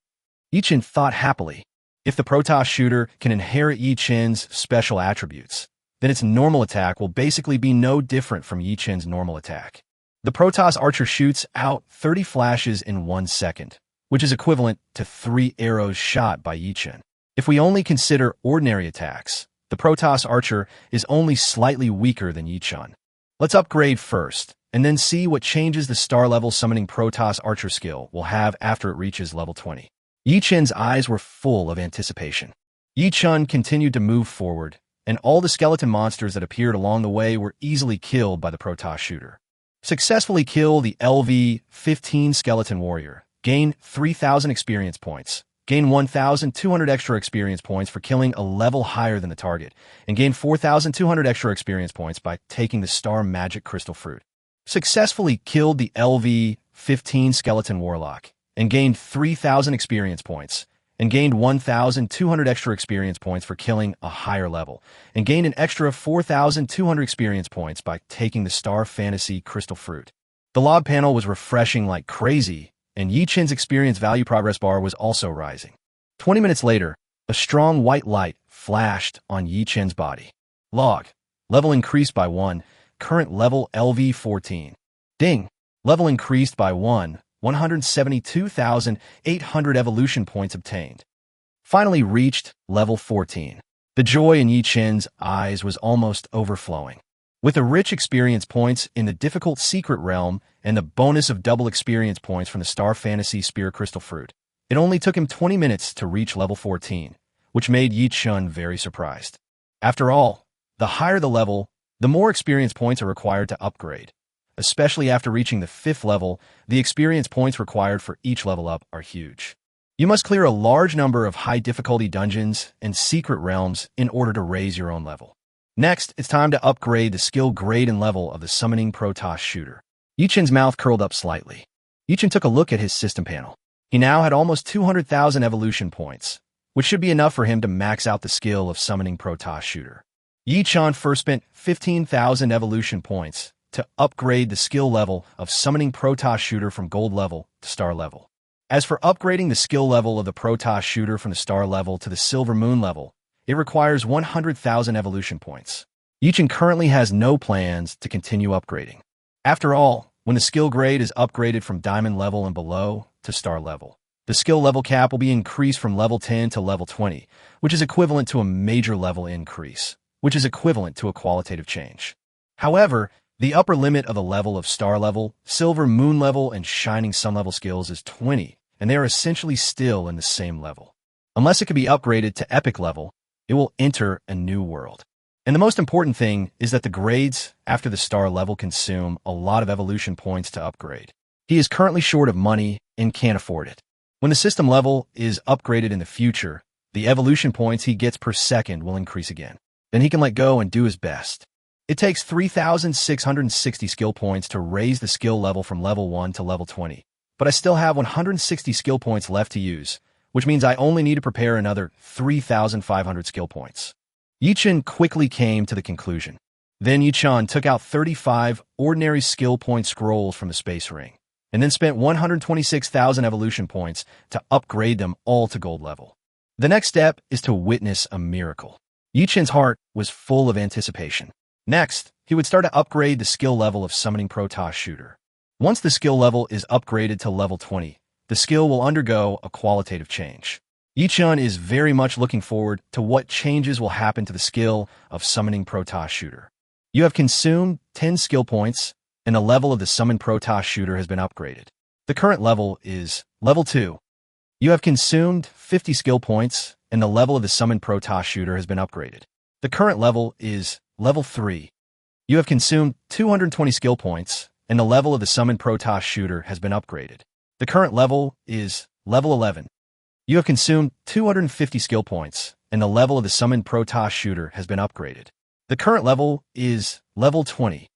Yi-chan thought happily. If the Protoss shooter can inherit Yi-chan's special attributes, then its normal attack will basically be no different from Yi-chan's normal attack. The Protoss archer shoots out 30 flashes in 1 second, which is equivalent to 3 arrows shot by Yi-chan. If we only consider ordinary attacks, the Protoss archer is only slightly weaker than Yi-chan. Let's upgrade first, and then see what changes the star-level summoning Protoss archer skill will have after it reaches level 20. Yi-chan's eyes were full of anticipation. Yi-chan continued to move forward, and all the skeleton monsters that appeared along the way were easily killed by the Protoss shooter. Successfully kill the LV-15 skeleton warrior, gain 3,000 experience points, gain 1,200 extra experience points for killing a level higher than the target, and gain 4,200 extra experience points by taking the Star Magic Crystal Fruit. Successfully killed the LV-15 skeleton warlock, and gained 3,000 experience points, and gained 1,200 extra experience points for killing a higher level, and gained an extra 4,200 experience points by taking the Star Fantasy Crystal Fruit. The log panel was refreshing like crazy, and Yi-chan's experience value progress bar was also rising. 20 minutes later, a strong white light flashed on Yi-chan's body. Log. Level increased by 1. Current level LV-14. Ding. Level increased by 1. 172,800 evolution points obtained. Finally reached level 14. The joy in Yi-chan's eyes was almost overflowing. With the rich experience points in the difficult secret realm and the bonus of double experience points from the Star Fantasy Spirit Crystal Fruit, it only took him 20 minutes to reach level 14, which made Yi-chan very surprised. After all, the higher the level, the more experience points are required to upgrade. Especially after reaching the 5th level, the experience points required for each level up are huge. You must clear a large number of high-difficulty dungeons and secret realms in order to raise your own level. Next, it's time to upgrade the skill grade and level of the summoning Protoss shooter. Yi-chan's mouth curled up slightly. Yi-chan took a look at his system panel. He now had almost 200,000 evolution points, which should be enough for him to max out the skill of summoning Protoss shooter. Yi-chan first spent 15,000 evolution points to upgrade the skill level of summoning Protoss shooter from gold level to star level. As for upgrading the skill level of the Protoss shooter from the star level to the silver moon level, it requires 100,000 evolution points. Yi-chan currently has no plans to continue upgrading. After all, when the skill grade is upgraded from diamond level and below to star level, the skill level cap will be increased from level 10 to level 20, which is equivalent to a major level increase, which is equivalent to a qualitative change. However, the upper limit of the level of star level, silver moon level, and shining sun level skills is 20, and they are essentially still in the same level. Unless it can be upgraded to epic level, it will enter a new world. And the most important thing is that the grades after the star level consume a lot of evolution points to upgrade. He is currently short of money and can't afford it. When the system level is upgraded in the future, the evolution points he gets per second will increase again. Then he can let go and do his best. It takes 3,660 skill points to raise the skill level from level 1 to level 20, but I still have 160 skill points left to use, which means I only need to prepare another 3,500 skill points. Yi-chan quickly came to the conclusion. Then Yi-chan took out 35 ordinary skill point scrolls from the space ring, and then spent 126,000 evolution points to upgrade them all to gold level. The next step is to witness a miracle. Yi-chan's heart was full of anticipation. Next, he would start to upgrade the skill level of summoning Protoss shooter. Once the skill level is upgraded to level 20, the skill will undergo a qualitative change. Yi-chan is very much looking forward to what changes will happen to the skill of summoning Protoss shooter. You have consumed 10 skill points, and the level of the summoned Protoss shooter has been upgraded. The current level is Level 2. You have consumed 50 skill points, and the level of the summoned Protoss shooter has been upgraded. The current level is Level 3. You have consumed 220 skill points, and the level of the summoned Protoss shooter has been upgraded. The current level is Level 11. You have consumed 250 skill points, and the level of the summoned Protoss shooter has been upgraded. The current level is Level 20.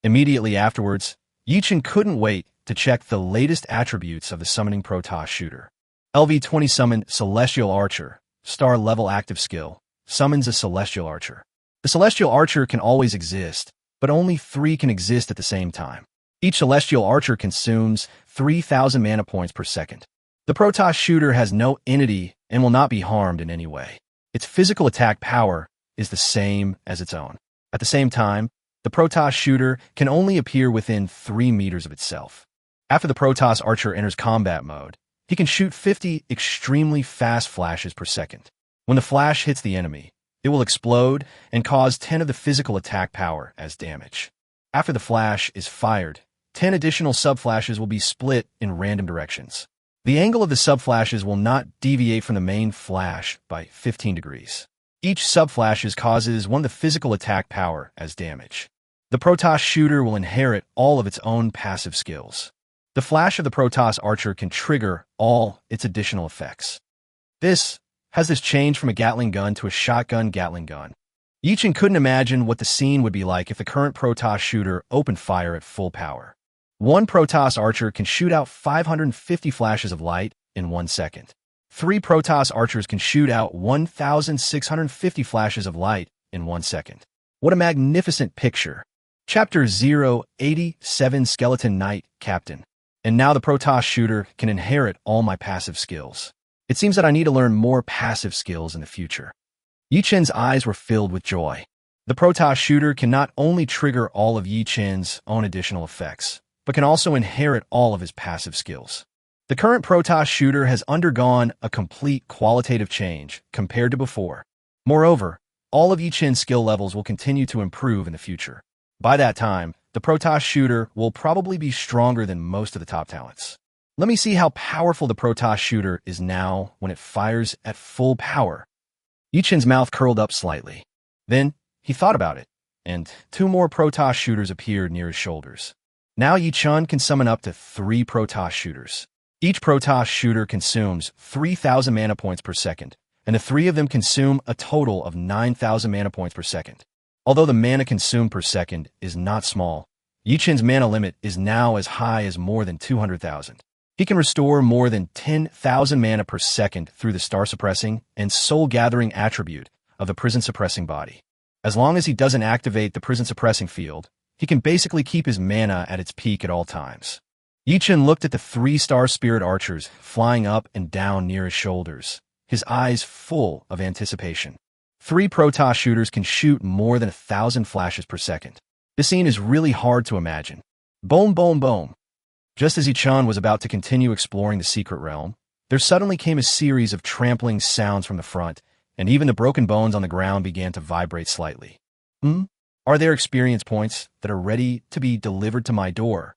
Immediately afterwards, Yichen couldn't wait to check the latest attributes of the summoning Protoss shooter. LV-20 summoned Celestial Archer, star level active skill, summons a Celestial Archer. The Celestial Archer can always exist, but only 3 can exist at the same time. Each Celestial Archer consumes 3,000 mana points per second. The Protoss shooter has no entity and will not be harmed in any way. Its physical attack power is the same as its own. At the same time, the Protoss shooter can only appear within 3 meters of itself. After the Protoss Archer enters combat mode, he can shoot 50 extremely fast flashes per second. When the flash hits the enemy, it will explode and cause 10 of the physical attack power as damage. After the flash is fired, 10 additional sub-flashes will be split in random directions. The angle of the sub-flashes will not deviate from the main flash by 15 degrees. Each sub-flashes causes 1 of the physical attack power as damage. The Protoss shooter will inherit all of its own passive skills. The flash of the Protoss Archer can trigger all its additional effects. This has changed from a Gatling gun to a shotgun Gatling gun. Yichen couldn't imagine what the scene would be like if the current Protoss shooter opened fire at full power. 1 Protoss Archer can shoot out 550 flashes of light in 1 second. 3 Protoss Archers can shoot out 1,650 flashes of light in 1 second. What a magnificent picture. Chapter 087 Skeleton Knight Captain. And now the Protoss shooter can inherit all my passive skills. It seems that I need to learn more passive skills in the future. Yichen's eyes were filled with joy. The Protoss shooter can not only trigger all of Yichen's own additional effects, but can also inherit all of his passive skills. The current Protoss shooter has undergone a complete qualitative change compared to before. Moreover, all of Yichen's skill levels will continue to improve in the future. By that time, the Protoss shooter will probably be stronger than most of the top talents. Let me see how powerful the Protoss shooter is now when it fires at full power. Yichen's mouth curled up slightly. Then, he thought about it, and 2 more Protoss shooters appeared near his shoulders. Now Yichen can summon up to 3 Protoss shooters. Each Protoss shooter consumes 3,000 mana points per second, and the 3 of them consume a total of 9,000 mana points per second. Although the mana consumed per second is not small, Yichen's mana limit is now as high as more than 200,000. He can restore more than 10,000 mana per second through the star-suppressing and soul-gathering attribute of the prison-suppressing body. As long as he doesn't activate the prison-suppressing field, he can basically keep his mana at its peak at all times. Yichen looked at the 3-star spirit archers flying up and down near his shoulders, his eyes full of anticipation. 3 Protoss shooters can shoot more than 1,000 flashes per second. This scene is really hard to imagine. Boom, boom, boom. Just as Yichen was about to continue exploring the secret realm, there suddenly came a series of trampling sounds from the front, and even the broken bones on the ground began to vibrate slightly. Are there experience points that are ready to be delivered to my door?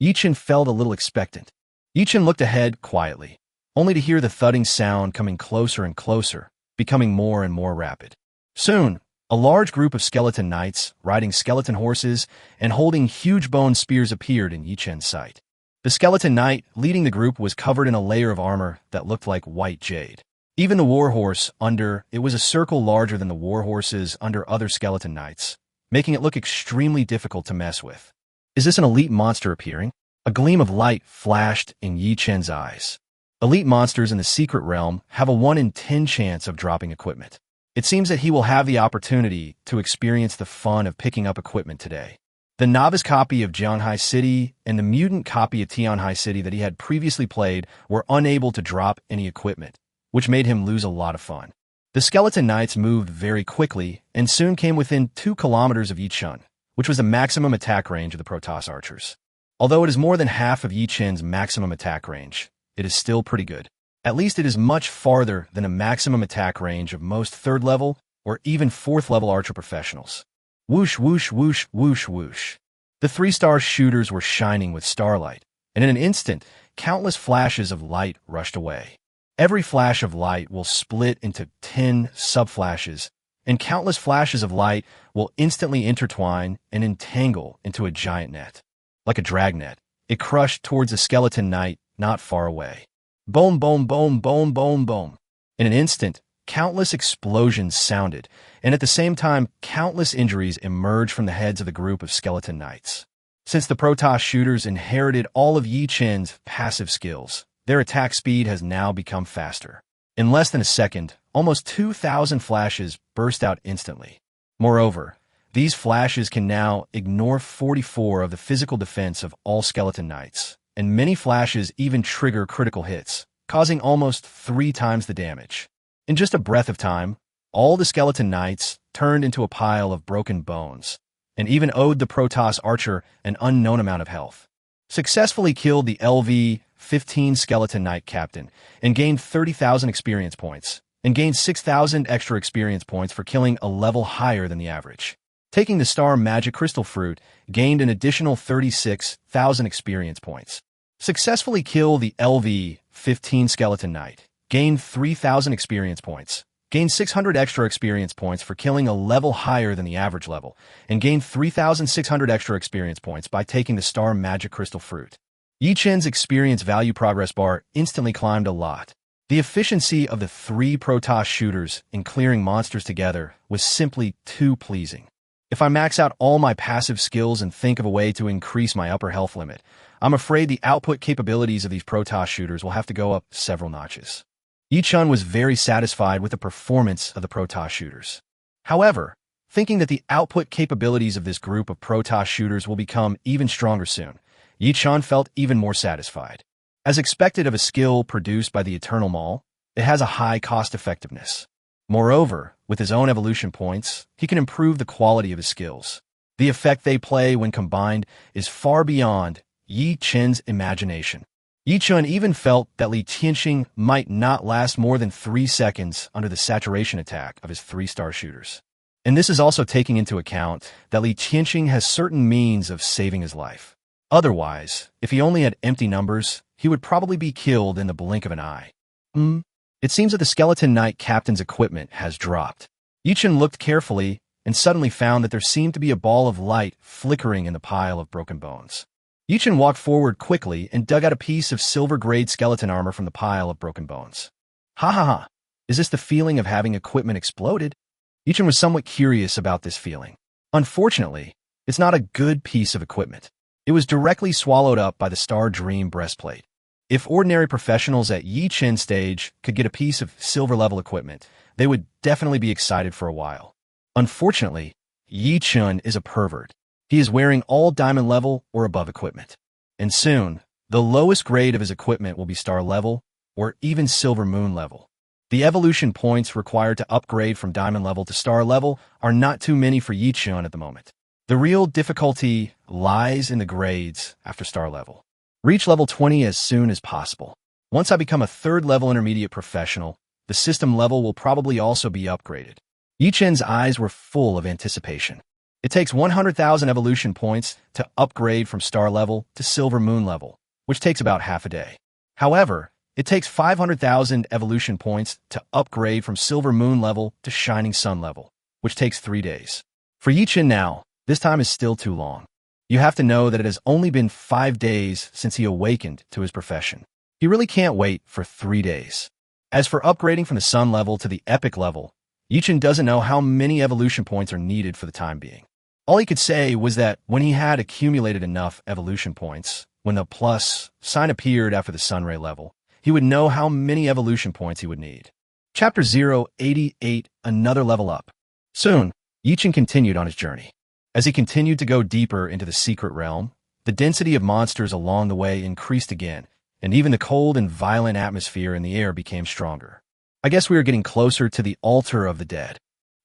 Yichen felt a little expectant. Yichen looked ahead quietly, only to hear the thudding sound coming closer and closer, becoming more and more rapid. Soon, a large group of skeleton knights, riding skeleton horses and holding huge bone spears appeared in Yichen's sight. The skeleton knight leading the group was covered in a layer of armor that looked like white jade. Even the warhorse under it was a circle larger than the warhorses under other skeleton knights, making it look extremely difficult to mess with. Is this an elite monster appearing? A gleam of light flashed in Yichen's eyes. Elite monsters in the secret realm have a 1 in 10 chance of dropping equipment. It seems that he will have the opportunity to experience the fun of picking up equipment today. The novice copy of Jianghai City and the mutant copy of Tianhai City that he had previously played were unable to drop any equipment, which made him lose a lot of fun. The skeleton knights moved very quickly and soon came within 2 kilometers of Yichen, which was the maximum attack range of the Protoss archers. Although it is more than half of Yichen's maximum attack range, it is still pretty good. At least it is much farther than a maximum attack range of most 3rd level or even 4th level archer professionals. Whoosh, whoosh, whoosh, whoosh, whoosh. The three-star shooters were shining with starlight, and in an instant, countless flashes of light rushed away. Every flash of light will split into 10 sub-flashes, and countless flashes of light will instantly intertwine and entangle into a giant net. Like a dragnet, it crushed towards a skeleton knight not far away. Boom, boom, boom, boom, boom, boom. In an instant, countless explosions sounded, and at the same time, countless injuries emerged from the heads of the group of skeleton knights. Since the Protoss shooters inherited all of Yi Chen's passive skills, their attack speed has now become faster. In less than a second, almost 2,000 flashes burst out instantly. Moreover, these flashes can now ignore 44 of the physical defense of all skeleton knights, and many flashes even trigger critical hits, causing almost 3 times the damage. In just a breath of time, all the skeleton knights turned into a pile of broken bones, and even owed the Protoss archer an unknown amount of health. Successfully killed the LV-15 skeleton knight captain, and gained 30,000 experience points, and gained 6,000 extra experience points for killing a level higher than the average. Taking the star magic crystal fruit, gained an additional 36,000 experience points. Successfully kill the LV-15 skeleton knight, gained 3,000 experience points, gained 600 extra experience points for killing a level higher than the average level, and gained 3,600 extra experience points by taking the star magic crystal fruit. Yi Chen's experience value progress bar instantly climbed a lot. The efficiency of the 3 Protoss shooters in clearing monsters together was simply too pleasing. If I max out all my passive skills and think of a way to increase my upper health limit, I'm afraid the output capabilities of these Protoss shooters will have to go up several notches. Yi Chen was very satisfied with the performance of the Protoss shooters. However, thinking that the output capabilities of this group of Protoss shooters will become even stronger soon, Yi Chen felt even more satisfied. As expected of a skill produced by the Eternal Maul, it has a high cost-effectiveness. Moreover, with his own evolution points, he can improve the quality of his skills. The effect they play when combined is far beyond Yi Chen's imagination. Yi Chen even felt that Li Tianxing might not last more than 3 seconds under the saturation attack of his 3-star shooters. And this is also taking into account that Li Tianxing has certain means of saving his life. Otherwise, if he only had empty numbers, he would probably be killed in the blink of an eye. It seems that the Skeleton Knight captain's equipment has dropped. Yi Chen looked carefully and suddenly found that there seemed to be a ball of light flickering in the pile of broken bones. Yi Chen walked forward quickly and dug out a piece of silver-grade skeleton armor from the pile of broken bones. Ha ha ha! Is this the feeling of having equipment exploded? Yi Chen was somewhat curious about this feeling. Unfortunately, it's not a good piece of equipment. It was directly swallowed up by the Star Dream breastplate. If ordinary professionals at Yi Chen's stage could get a piece of silver-level equipment, they would definitely be excited for a while. Unfortunately, Yi Chen is a pervert. He is wearing all diamond level or above equipment. And soon, the lowest grade of his equipment will be star level or even silver moon level. The evolution points required to upgrade from diamond level to star level are not too many for Yi Chen at the moment. The real difficulty lies in the grades after star level. Reach level 20 as soon as possible. Once I become a 3rd level intermediate professional, the system level will probably also be upgraded. Yi Chen's eyes were full of anticipation. It takes 100,000 evolution points to upgrade from star level to silver moon level, which takes about half a day. However, it takes 500,000 evolution points to upgrade from silver moon level to shining sun level, which takes 3 days. For Yi Chen now, this time is still too long. You have to know that it has only been 5 days since he awakened to his profession. He really can't wait for 3 days. As for upgrading from the sun level to the epic level, Yi Chen doesn't know how many evolution points are needed for the time being. All he could say was that when he had accumulated enough evolution points, when the plus sign appeared after the sunray level, he would know how many evolution points he would need. Chapter 088, Another Level Up. Soon, Yi Chen continued on his journey. As he continued to go deeper into the secret realm, the density of monsters along the way increased again, and even the cold and violent atmosphere in the air became stronger. I guess we are getting closer to the altar of the dead.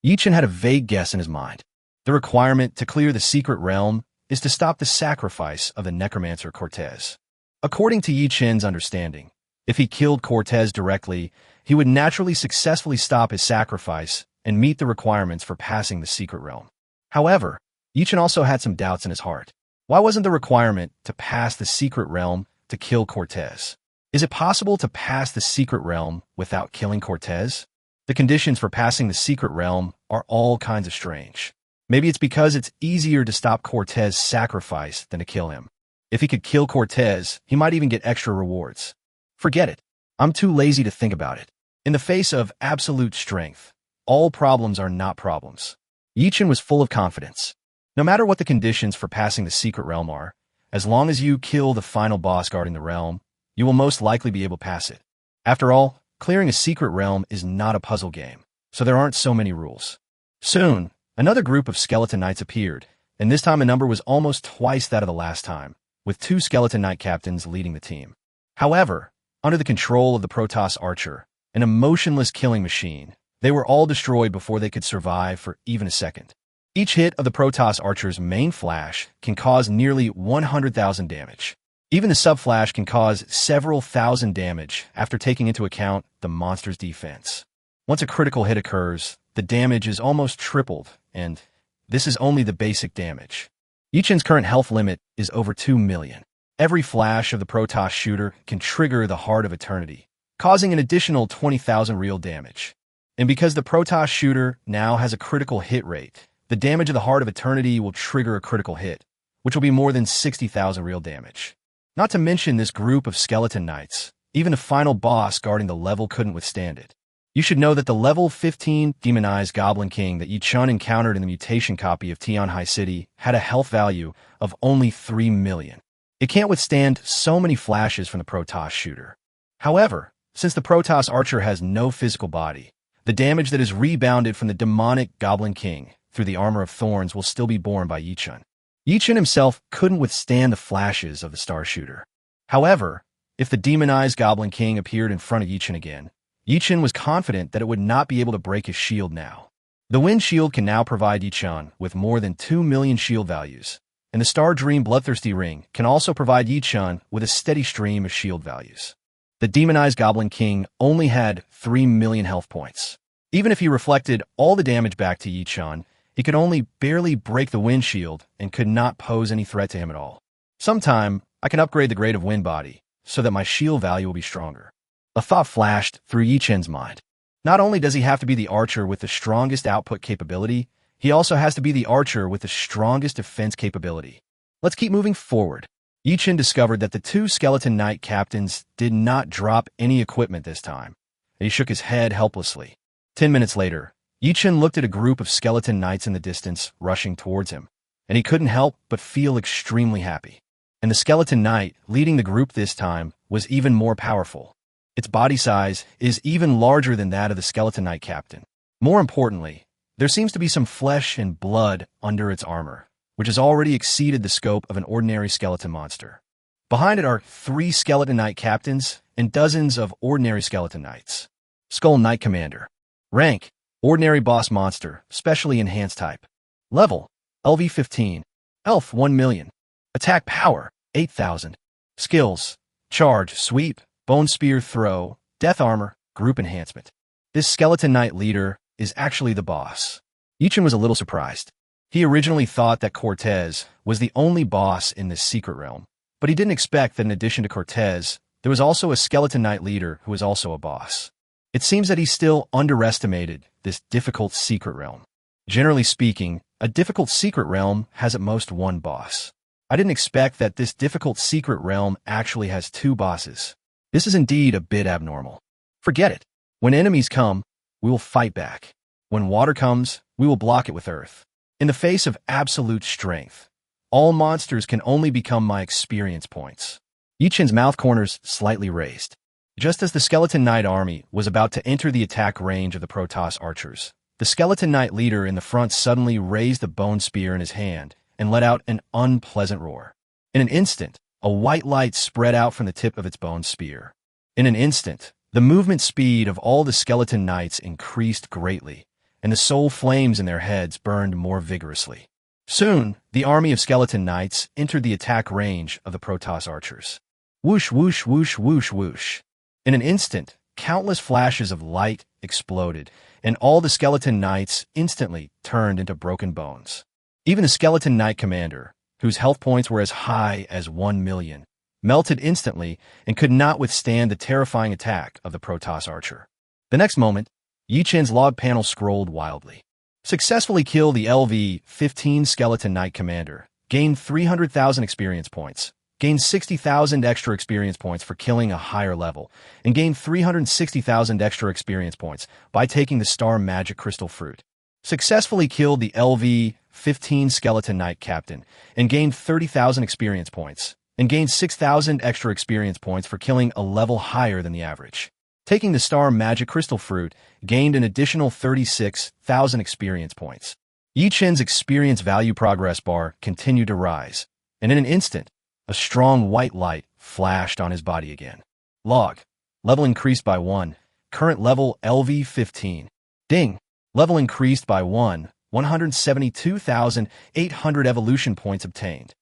Yi Chen had a vague guess in his mind. The requirement to clear the secret realm is to stop the sacrifice of the necromancer Cortez. According to Yi Chen's understanding, if he killed Cortez directly, he would naturally successfully stop his sacrifice and meet the requirements for passing the secret realm. However, Yi Chen also had some doubts in his heart. Why wasn't the requirement to pass the secret realm to kill Cortez? Is it possible to pass the secret realm without killing Cortez? The conditions for passing the secret realm are all kinds of strange. Maybe it's because it's easier to stop Cortez's sacrifice than to kill him. If he could kill Cortez, he might even get extra rewards. Forget it. I'm too lazy to think about it. In the face of absolute strength, all problems are not problems. Yichen was full of confidence. No matter what the conditions for passing the secret realm are, as long as you kill the final boss guarding the realm, you will most likely be able to pass it. After all, clearing a secret realm is not a puzzle game, so there aren't so many rules. Soon, another group of skeleton knights appeared, and this time a number was almost twice that of the last time, with 2 skeleton knight captains leading the team. However, under the control of the Protoss Archer, an emotionless killing machine, they were all destroyed before they could survive for even a second. Each hit of the Protoss Archer's main flash can cause nearly 100,000 damage. Even the sub-flash can cause several thousand damage after taking into account the monster's defense. Once a critical hit occurs, the damage is almost tripled, and this is only the basic damage. Yichen's current health limit is over 2 million. Every flash of the Protoss shooter can trigger the Heart of Eternity, causing an additional 20,000 real damage. And because the Protoss shooter now has a critical hit rate, the damage of the Heart of Eternity will trigger a critical hit, which will be more than 60,000 real damage. Not to mention this group of skeleton knights, even the final boss guarding the level couldn't withstand it. You should know that the level 15 demonized Goblin King that Yichun encountered in the mutation copy of Tianhai City had a health value of only 3 million. It can't withstand so many flashes from the Protoss shooter. However, since the Protoss Archer has no physical body, the damage that is rebounded from the demonic Goblin King through the Armor of Thorns will still be borne by Yichun. Yichun himself couldn't withstand the flashes of the Star Shooter. However, if the demonized Goblin King appeared in front of Yichun again, Yichun was confident that it would not be able to break his shield now. The Wind Shield can now provide Yichun with more than 2 million shield values, and the Star Dream Bloodthirsty Ring can also provide Yichun with a steady stream of shield values. The demonized Goblin King only had 3 million health points. Even if he reflected all the damage back to Yichun, he could only barely break the Wind Shield and could not pose any threat to him at all. Sometime, I can upgrade the Grade of Wind Body so that my shield value will be stronger. A thought flashed through Yichun's mind. Not only does he have to be the archer with the strongest output capability, he also has to be the archer with the strongest defense capability. Let's keep moving forward. Yichun discovered that the 2 skeleton knight captains did not drop any equipment this time. He shook his head helplessly. 10 minutes later, Yichun looked at a group of skeleton knights in the distance rushing towards him, and he couldn't help but feel extremely happy. And the skeleton knight leading the group this time was even more powerful. Its body size is even larger than that of the skeleton knight captain. More importantly, there seems to be some flesh and blood under its armor, which has already exceeded the scope of an ordinary skeleton monster. Behind it are 3 skeleton knight captains and dozens of ordinary skeleton knights. Skull Knight Commander. Rank: Ordinary Boss Monster, Specially Enhanced Type. Level: LV15. Health: 1 million. Attack Power: 8,000. Skills: Charge, Sweep, Bone Spear, Throw, Death Armor, Group Enhancement. This skeleton knight leader is actually the boss. Yichun was a little surprised. He originally thought that Cortez was the only boss in this secret realm, but he didn't expect that in addition to Cortez, there was also a skeleton knight leader who was also a boss. It seems that he still underestimated this difficult secret realm. Generally speaking, a difficult secret realm has at most 1 boss. I didn't expect that this difficult secret realm actually has 2 bosses. This is indeed a bit abnormal. Forget it. When enemies come, we will fight back. When water comes, we will block it with earth. In the face of absolute strength, all monsters can only become my experience points. Yichun's mouth corners slightly raised. Just as the skeleton knight army was about to enter the attack range of the Protoss archers, the skeleton knight leader in the front suddenly raised the bone spear in his hand and let out an unpleasant roar. In an instant, a white light spread out from the tip of its bone spear. In an instant, the movement speed of all the skeleton knights increased greatly, and the soul flames in their heads burned more vigorously. Soon, the army of skeleton knights entered the attack range of the Protoss archers. Whoosh, whoosh, whoosh, whoosh, whoosh. In an instant, countless flashes of light exploded, and all the skeleton knights instantly turned into broken bones. Even the skeleton knight commander, whose health points were as high as 1 million, melted instantly and could not withstand the terrifying attack of the Protoss archer. The next moment, Yi Chen's log panel scrolled wildly. Successfully kill the LV-15 Skeleton Knight Commander. Gained 300,000 experience points. Gained 60,000 extra experience points for killing a higher level. And gained 360,000 extra experience points by taking the Star Magic Crystal Fruit. Successfully killed the LV-15 Skeleton Knight Captain. And gained 30,000 experience points. And gained 6,000 extra experience points for killing a level higher than the average. Taking the Star Magic Crystal Fruit, gained an additional 36,000 experience points. Yi Chen's experience value progress bar continued to rise, and in an instant, a strong white light flashed on his body again. Log. Level increased by 1. Current level LV-15. Ding. Level increased by 1. 172,800 evolution points obtained.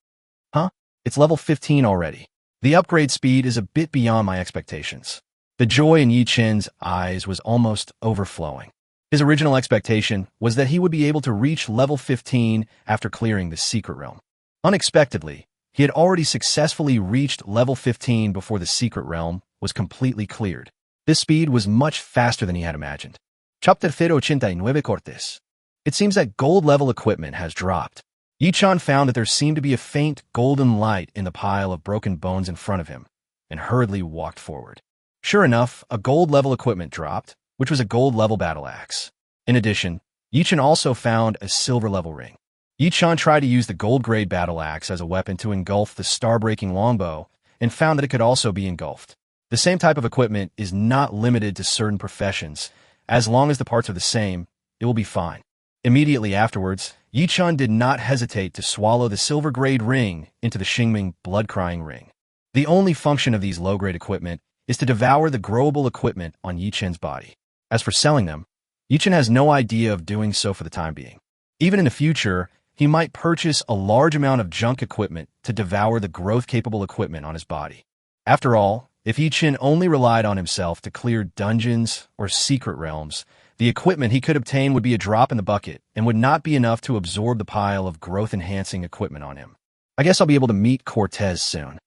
Huh? It's level 15 already. The upgrade speed is a bit beyond my expectations. The joy in Yi Chen's eyes was almost overflowing. His original expectation was that he would be able to reach level 15 after clearing the secret realm. Unexpectedly, he had already successfully reached level 15 before the secret realm was completely cleared. This speed was much faster than he had imagined. Chapter 089 Cortes. It seems that gold level equipment has dropped. Yi Chen found that there seemed to be a faint golden light in the pile of broken bones in front of him, and hurriedly walked forward. Sure enough, a gold level equipment dropped, which was a gold level battle axe. In addition, Yi Chen also found a silver level ring. Yi Chen tried to use the gold grade battle axe as a weapon to engulf the star-breaking longbow, and found that it could also be engulfed. The same type of equipment is not limited to certain professions. As long as the parts are the same, it will be fine. Immediately afterwards, Yi Chen did not hesitate to swallow the silver grade ring into the Xingming blood-crying ring. The only function of these low-grade equipment is to devour the growable equipment on Yi Chen's body. As for selling them, Yi Chen has no idea of doing so for the time being. Even in the future, he might purchase a large amount of junk equipment to devour the growth-capable equipment on his body. After all, if Yi Chen only relied on himself to clear dungeons or secret realms, the equipment he could obtain would be a drop in the bucket and would not be enough to absorb the pile of growth-enhancing equipment on him. I guess I'll be able to meet Cortez soon.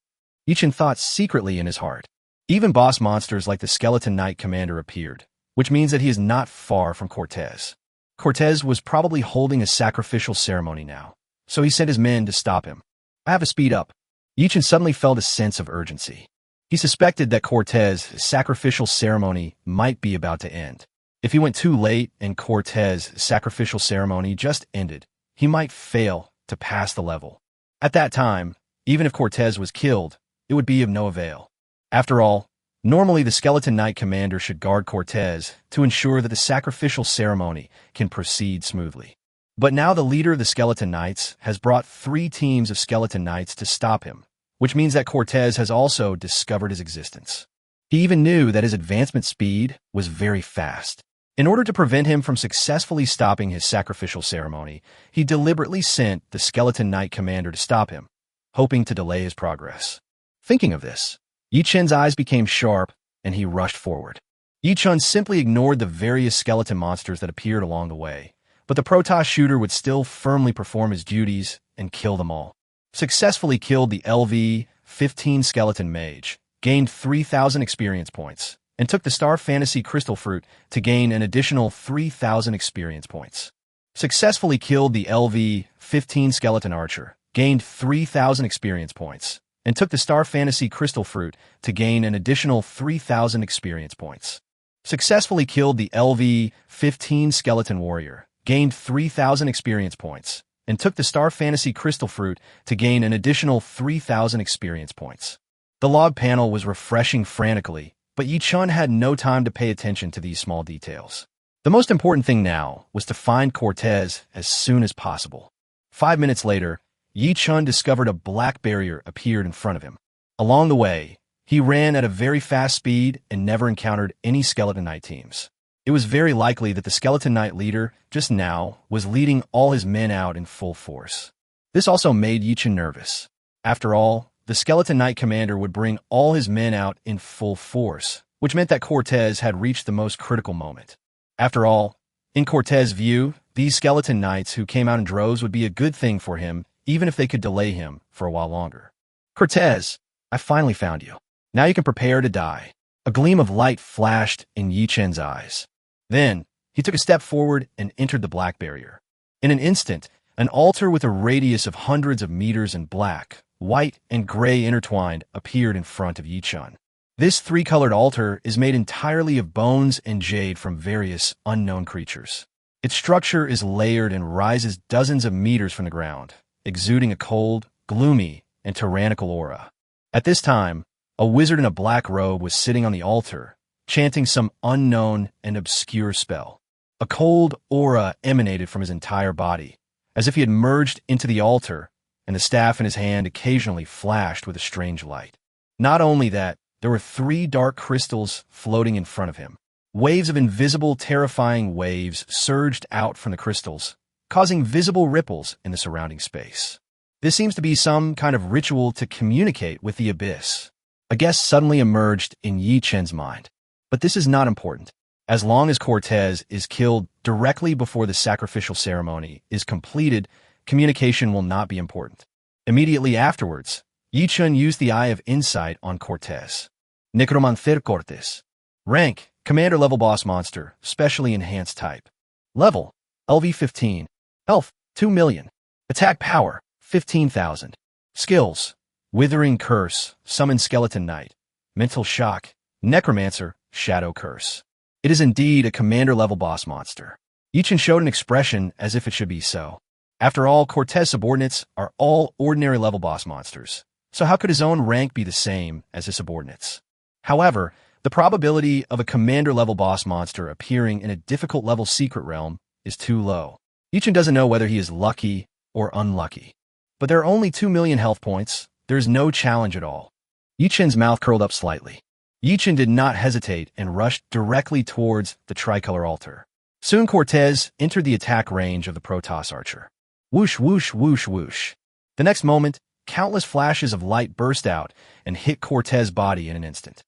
Yi Chen thought secretly in his heart. Even boss monsters like the Skeleton Knight Commander appeared, which means that he is not far from Cortez. Cortez was probably holding a sacrificial ceremony now, so he sent his men to stop him. I have to speed up. Yi Chen suddenly felt a sense of urgency. He suspected that Cortez's sacrificial ceremony might be about to end. If he went too late and Cortez's sacrificial ceremony just ended, he might fail to pass the level. At that time, even if Cortez was killed, it would be of no avail. After all, normally the Skeleton Knight Commander should guard Cortez to ensure that the sacrificial ceremony can proceed smoothly. But now the leader of the Skeleton Knights has brought 3 teams of Skeleton Knights to stop him, which means that Cortez has also discovered his existence. He even knew that his advancement speed was very fast. In order to prevent him from successfully stopping his sacrificial ceremony, he deliberately sent the Skeleton Knight Commander to stop him, hoping to delay his progress. Thinking of this, Yi Chen's eyes became sharp, and he rushed forward. Yi Chen simply ignored the various skeleton monsters that appeared along the way, but the Protoss shooter would still firmly perform his duties and kill them all. Successfully killed the LV-15 Skeleton Mage, gained 3,000 experience points, and took the Star Fantasy Crystal Fruit to gain an additional 3,000 experience points. Successfully killed the LV-15 Skeleton Archer, gained 3,000 experience points, and took the Star Fantasy Crystal Fruit to gain an additional 3,000 experience points. Successfully killed the LV-15 Skeleton Warrior, gained 3,000 experience points, and took the Star Fantasy Crystal Fruit to gain an additional 3,000 experience points. The log panel was refreshing frantically, but Yi Chen had no time to pay attention to these small details. The most important thing now was to find Cortez as soon as possible. 5 minutes later, Yi Chen discovered a black barrier appeared in front of him. Along the way, he ran at a very fast speed and never encountered any Skeleton Knight teams. It was very likely that the Skeleton Knight leader, just now, was leading all his men out in full force. This also made Yi Chen nervous. After all, the Skeleton Knight Commander would bring all his men out in full force, which meant that Cortez had reached the most critical moment. After all, in Cortez's view, these Skeleton Knights who came out in droves would be a good thing for him, even if they could delay him for a while longer. Cortez, I finally found you. Now you can prepare to die. A gleam of light flashed in Yi Chen's eyes. Then, he took a step forward and entered the black barrier. In an instant, an altar with a radius of hundreds of meters in black, white, and gray intertwined appeared in front of Yi Chen. This three-colored altar is made entirely of bones and jade from various unknown creatures. Its structure is layered and rises dozens of meters from the ground, exuding a cold, gloomy, and tyrannical aura. At this time, a wizard in a black robe was sitting on the altar, chanting some unknown and obscure spell. A cold aura emanated from his entire body, as if he had merged into the altar, and the staff in his hand occasionally flashed with a strange light. Not only that, there were 3 dark crystals floating in front of him. Waves of invisible, terrifying waves surged out from the crystals, causing visible ripples in the surrounding space. This seems to be some kind of ritual to communicate with the abyss. A guess suddenly emerged in Yi Chen's mind. But this is not important. As long as Cortez is killed directly before the sacrificial ceremony is completed, communication will not be important. Immediately afterwards, Yi Chen used the Eye of Insight on Cortez. Necromancer Cortez. Rank, Commander level boss monster, specially enhanced type. Level, LV15. Health, 2 million. Attack power, 15,000. Skills, Withering Curse, Summon Skeleton Knight. Mental Shock, Necromancer, Shadow Curse. It is indeed a commander level boss monster. Yi Chen showed an expression as if it should be so. After all, Cortez subordinates are all ordinary level boss monsters. So how could his own rank be the same as his subordinates? However, the probability of a commander-level boss monster appearing in a difficult-level secret realm is too low. Yi Chen doesn't know whether he is lucky or unlucky. But there are only 2 million health points. There is no challenge at all. Yi Chen's mouth curled up slightly. Yi Chen did not hesitate and rushed directly towards the tricolor altar. Soon Cortez entered the attack range of the Protoss archer. Whoosh, whoosh, whoosh, whoosh. The next moment, countless flashes of light burst out and hit Cortez's body in an instant.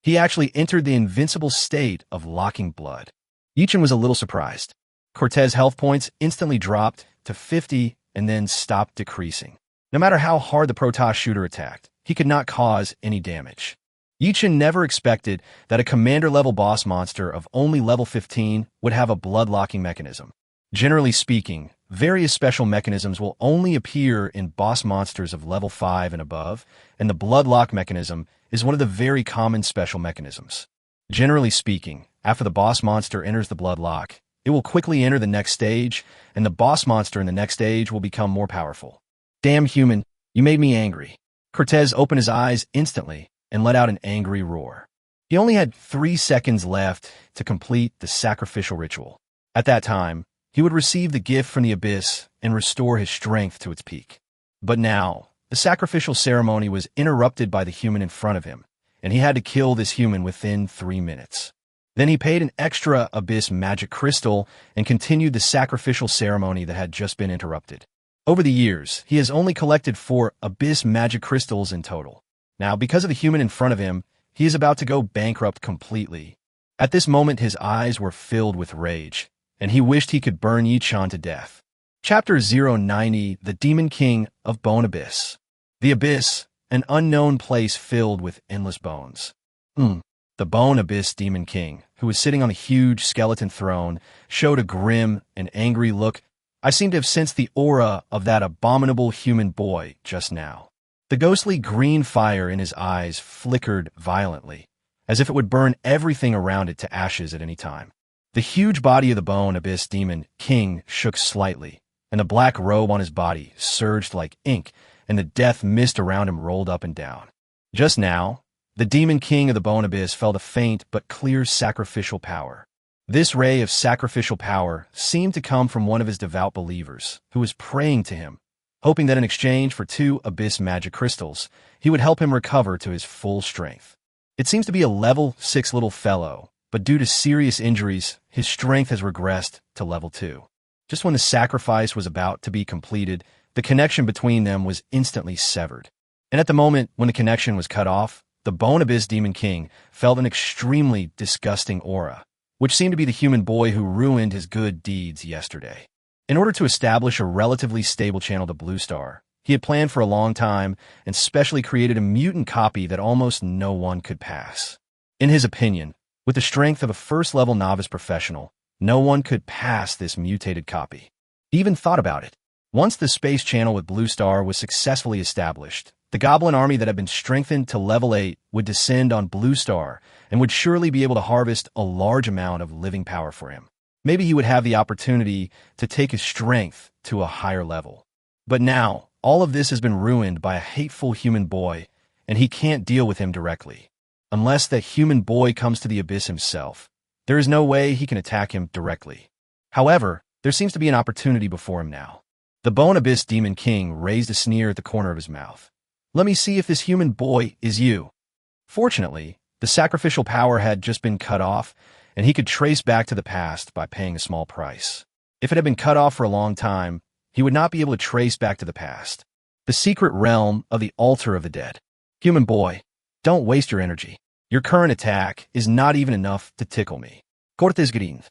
He actually entered the invincible state of locking blood. Yi Chen was a little surprised. Cortez's health points instantly dropped to 50 and then stopped decreasing. No matter how hard the Protoss shooter attacked, he could not cause any damage. Yi Chen never expected that a commander-level boss monster of only level 15 would have a blood-locking mechanism. Generally speaking, various special mechanisms will only appear in boss monsters of level 5 and above, and the blood lock mechanism is one of the very common special mechanisms. Generally speaking, after the boss monster enters the blood lock, it will quickly enter the next stage, and the boss monster in the next stage will become more powerful. Damn human, you made me angry. Cortez opened his eyes instantly and let out an angry roar. He only had 3 seconds left to complete the sacrificial ritual. At that time, he would receive the gift from the abyss and restore his strength to its peak. But now, the sacrificial ceremony was interrupted by the human in front of him, and he had to kill this human within 3 minutes. Then he paid an extra abyss magic crystal and continued the sacrificial ceremony that had just been interrupted. Over the years, he has only collected 4 abyss magic crystals in total. Now, because of the human in front of him, he is about to go bankrupt completely. At this moment, his eyes were filled with rage, and he wished he could burn Yi Chen to death. Chapter 090, The Demon King of Bone Abyss. The Abyss, an unknown place filled with endless bones. The Bone Abyss Demon King, who was sitting on a huge skeleton throne, showed a grim and angry look. I seem to have sensed the aura of that abominable human boy just now. The ghostly green fire in his eyes flickered violently, as if it would burn everything around it to ashes at any time. The huge body of the Bone Abyss Demon King shook slightly, and the black robe on his body surged like ink, and the death mist around him rolled up and down. Just now, the Demon King of the Bone Abyss felt a faint but clear sacrificial power. This ray of sacrificial power seemed to come from one of his devout believers, who was praying to him, hoping that in exchange for 2 abyss magic crystals, he would help him recover to his full strength. It seems to be a level 6 little fellow, but due to serious injuries, his strength has regressed to level 2. Just when the sacrifice was about to be completed, the connection between them was instantly severed. And at the moment when the connection was cut off, the Bone Abyss Demon King felt an extremely disgusting aura, which seemed to be the human boy who ruined his good deeds yesterday. In order to establish a relatively stable channel to Blue Star, he had planned for a long time and specially created a mutant copy that almost no one could pass. In his opinion, with the strength of a first-level novice professional, no one could pass this mutated copy. He even thought about it. Once the space channel with Blue Star was successfully established, the Goblin army that had been strengthened to level 8 would descend on Blue Star and would surely be able to harvest a large amount of living power for him. Maybe he would have the opportunity to take his strength to a higher level. But now, all of this has been ruined by a hateful human boy, and he can't deal with him directly. Unless that human boy comes to the abyss himself, there is no way he can attack him directly. However, there seems to be an opportunity before him now. The Bone Abyss Demon King raised a sneer at the corner of his mouth. Let me see if this human boy is you. Fortunately, the sacrificial power had just been cut off, and he could trace back to the past by paying a small price. If it had been cut off for a long time, he would not be able to trace back to the past. The secret realm of the altar of the dead. Human boy, don't waste your energy. Your current attack is not even enough to tickle me. Cortes Green.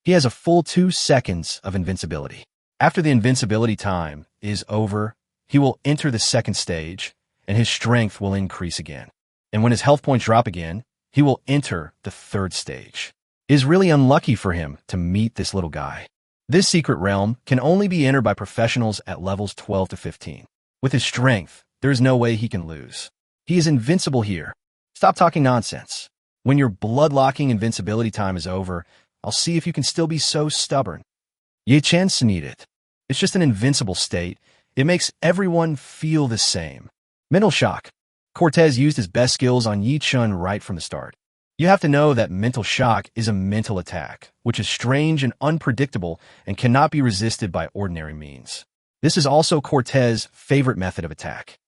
He has a full 2 seconds of invincibility. After the invincibility time is over, he will enter the second stage, and his strength will increase again. And when his health points drop again, he will enter the third stage. It is really unlucky for him to meet this little guy. This secret realm can only be entered by professionals at levels 12 to 15. With his strength, there is no way he can lose. He is invincible here. Stop talking nonsense. When your blood-locking invincibility time is over, I'll see if you can still be so stubborn. Ye chance need it. It's just an invincible state. It makes everyone feel the same. Mental shock. Cortez used his best skills on Yi Chun right from the start. You have to know that mental shock is a mental attack, which is strange and unpredictable and cannot be resisted by ordinary means. This is also Cortez's favorite method of attack.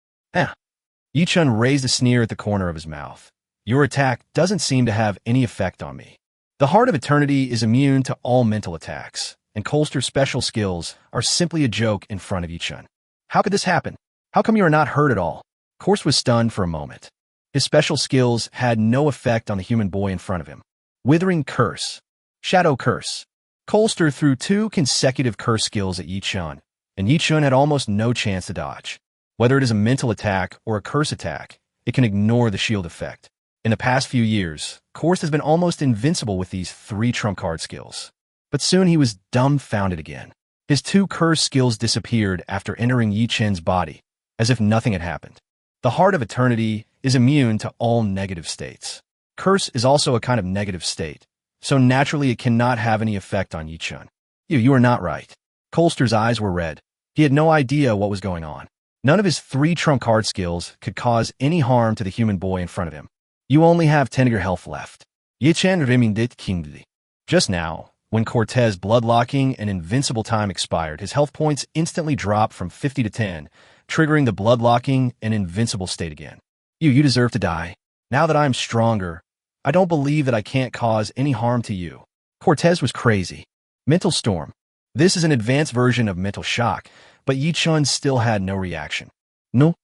Yi Chun raised a sneer at the corner of his mouth. Your attack doesn't seem to have any effect on me. The Heart of Eternity is immune to all mental attacks, and Colster's special skills are simply a joke in front of Yi Chun. How could this happen? How come you are not hurt at all? Corse was stunned for a moment. His special skills had no effect on the human boy in front of him. Withering Curse. Shadow Curse. Colster threw 2 consecutive curse skills at Yi Chun, and Yi Chun had almost no chance to dodge. Whether it is a mental attack or a curse attack, it can ignore the shield effect. In the past few years, Corse has been almost invincible with these 3 trump card skills. But soon he was dumbfounded again. His 2 curse skills disappeared after entering Yi Chun's body, as if nothing had happened. The Heart of Eternity is immune to all negative states. Curse is also a kind of negative state, so naturally it cannot have any effect on Yi Chun. You are not right. Colster's eyes were red. He had no idea what was going on. None of his 3 trump card skills could cause any harm to the human boy in front of him. You only have 10 of your health left. Yi Chun reminded Kingly. Just now, when Cortez's blood-locking and invincible time expired, his health points instantly dropped from 50 to 10, triggering the blood-locking and invincible state again. You deserve to die. Now that I am stronger, I don't believe that I can't cause any harm to you. Cortez was crazy. Mental Storm. This is an advanced version of Mental Shock, but Yi Chun still had no reaction. No.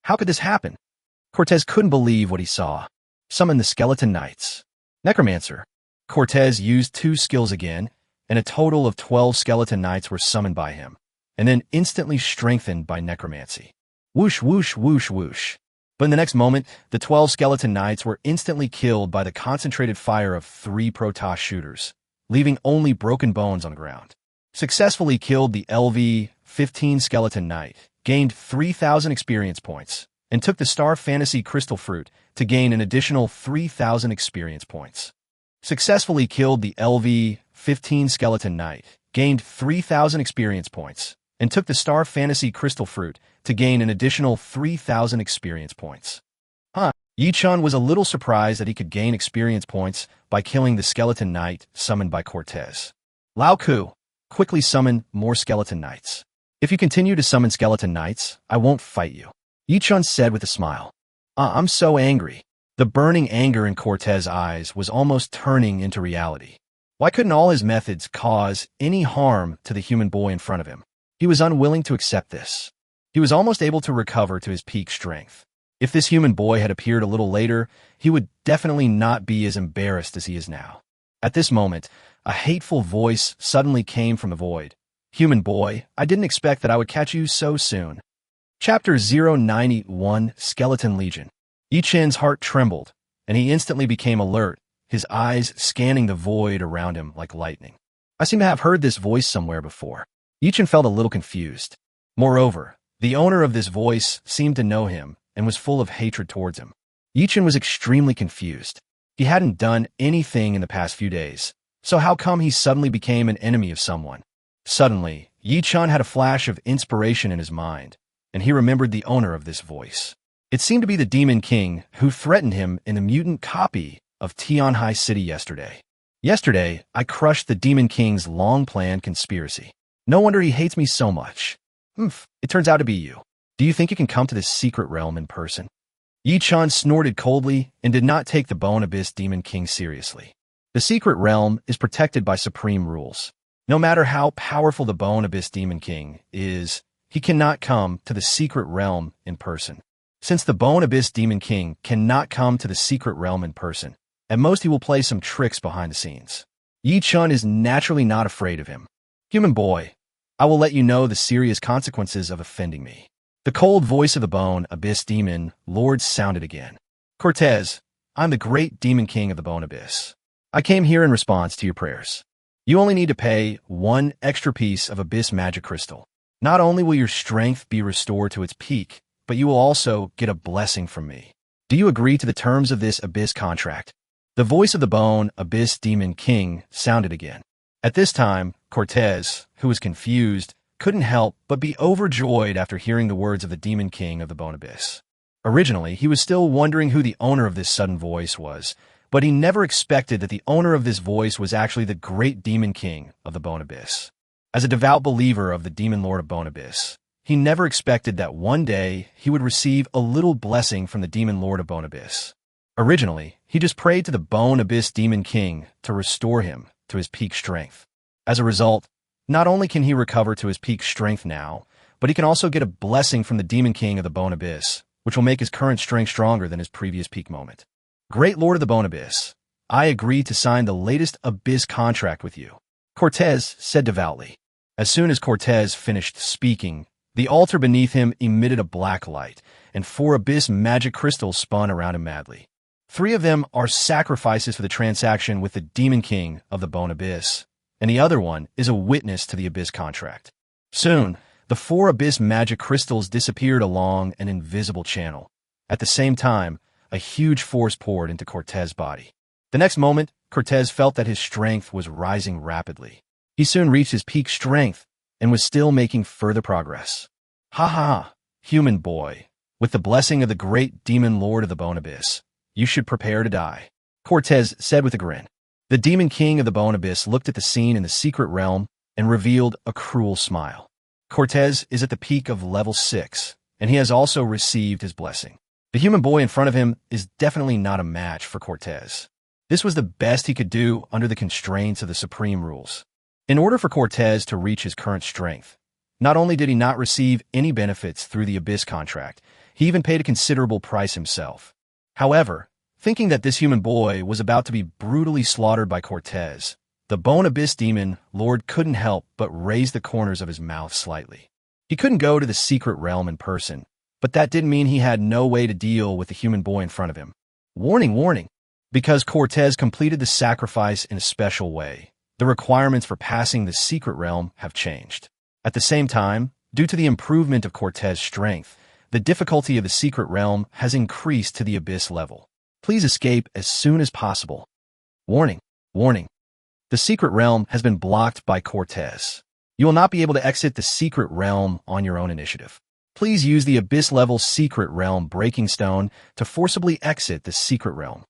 How could this happen? Cortez couldn't believe what he saw. Summon the Skeleton Knights. Necromancer. Cortez used 2 skills again, and a total of 12 Skeleton Knights were summoned by him, and then instantly strengthened by Necromancy. Whoosh, whoosh, whoosh, whoosh. But in the next moment, the 12 Skeleton Knights were instantly killed by the concentrated fire of 3 Protoss shooters, leaving only broken bones on the ground. Successfully killed the LV-15 Skeleton Knight, gained 3,000 experience points, and took the Star Fantasy Crystal Fruit to gain an additional 3,000 experience points. Successfully killed the LV-15 Skeleton Knight, gained 3,000 experience points, and took the Star Fantasy Crystal Fruit to gain an additional 3,000 experience points. Yi Chun was a little surprised that he could gain experience points by killing the Skeleton Knight summoned by Cortez. Lao Ku, quickly summon more Skeleton Knights. If you continue to summon Skeleton Knights, I won't fight you. Yi Chun said with a smile. I'm so angry. The burning anger in Cortez's eyes was almost turning into reality. Why couldn't all his methods cause any harm to the human boy in front of him? He was unwilling to accept this. He was almost able to recover to his peak strength. If this human boy had appeared a little later, he would definitely not be as embarrassed as he is now. At this moment, A hateful voice suddenly came from the void. Human boy, I didn't expect that I would catch you so soon. Chapter 091, Skeleton Legion. Yi-Chen's heart trembled, and he instantly became alert, his eyes scanning the void around him like lightning. I seem to have heard this voice somewhere before. Yi-Chen felt a little confused. Moreover, the owner of this voice seemed to know him and was full of hatred towards him. Yi-Chen was extremely confused. He hadn't done anything in the past few days, so how come he suddenly became an enemy of someone? Suddenly, Yi-Chen had a flash of inspiration in his mind, and he remembered the owner of this voice. It seemed to be the Demon King who threatened him in the mutant copy of Tianhai City yesterday. Yesterday, I crushed the Demon King's long-planned conspiracy. No wonder he hates me so much. It turns out to be you. Do you think you can come to this secret realm in person? Yi-Chan snorted coldly and did not take the Bone Abyss Demon King seriously. The secret realm is protected by supreme rules. No matter how powerful the Bone Abyss Demon King is, he cannot come to the secret realm in person. Since the Bone Abyss Demon King cannot come to the secret realm in person, at most he will play some tricks behind the scenes. Yi-Chan is naturally not afraid of him. Human boy, I will let you know the serious consequences of offending me. The cold voice of the Bone Abyss Demon Lord sounded again. Cortez, I'm the great Demon King of the Bone Abyss. I came here in response to your prayers. You only need to pay one extra piece of Abyss Magic Crystal. Not only will your strength be restored to its peak, but you will also get a blessing from me. Do you agree to the terms of this Abyss contract? The voice of the Bone Abyss Demon King sounded again. At this time, Cortez, who was confused, couldn't help but be overjoyed after hearing the words of the Demon King of the Bone Abyss. Originally, he was still wondering who the owner of this sudden voice was, but he never expected that the owner of this voice was actually the great Demon King of the Bone Abyss. As a devout believer of the Demon Lord of Bone Abyss, he never expected that one day he would receive a little blessing from the Demon Lord of Bone Abyss. Originally, he just prayed to the Bone Abyss Demon King to restore him to his peak strength. As a result, not only can he recover to his peak strength now, but he can also get a blessing from the Demon King of the Bone Abyss, which will make his current strength stronger than his previous peak moment. Great Lord of the Bone Abyss, I agree to sign the latest Abyss contract with you, Cortez said devoutly. As soon as Cortez finished speaking, the altar beneath him emitted a black light, and 4 Abyss magic crystals spun around him madly. 3 of them are sacrifices for the transaction with the Demon King of the Bone Abyss, and the other one is a witness to the Abyss contract. Soon, the 4 Abyss magic crystals disappeared along an invisible channel. At the same time, a huge force poured into Cortez's body. The next moment, Cortez felt that his strength was rising rapidly. He soon reached his peak strength and was still making further progress. Ha ha, human boy. With the blessing of the great Demon Lord of the Bone Abyss, you should prepare to die, Cortez said with a grin. The Demon King of the Bone Abyss looked at the scene in the secret realm and revealed a cruel smile. Cortez is at the peak of level 6, and he has also received his blessing. The human boy in front of him is definitely not a match for Cortez. This was the best he could do under the constraints of the supreme rules. In order for Cortez to reach his current strength, not only did he not receive any benefits through the Abyss contract, he even paid a considerable price himself. However, thinking that this human boy was about to be brutally slaughtered by Cortez, the Bone Abyss Demon Lord couldn't help but raise the corners of his mouth slightly. He couldn't go to the secret realm in person, but that didn't mean he had no way to deal with the human boy in front of him. Warning, warning. Because Cortez completed the sacrifice in a special way, the requirements for passing the secret realm have changed. At the same time, due to the improvement of Cortez's strength, the difficulty of the secret realm has increased to the Abyss level. Please escape as soon as possible. Warning, warning. The secret realm has been blocked by Cortez. You will not be able to exit the secret realm on your own initiative. Please use the Abyss-level secret realm breaking stone to forcibly exit the secret realm.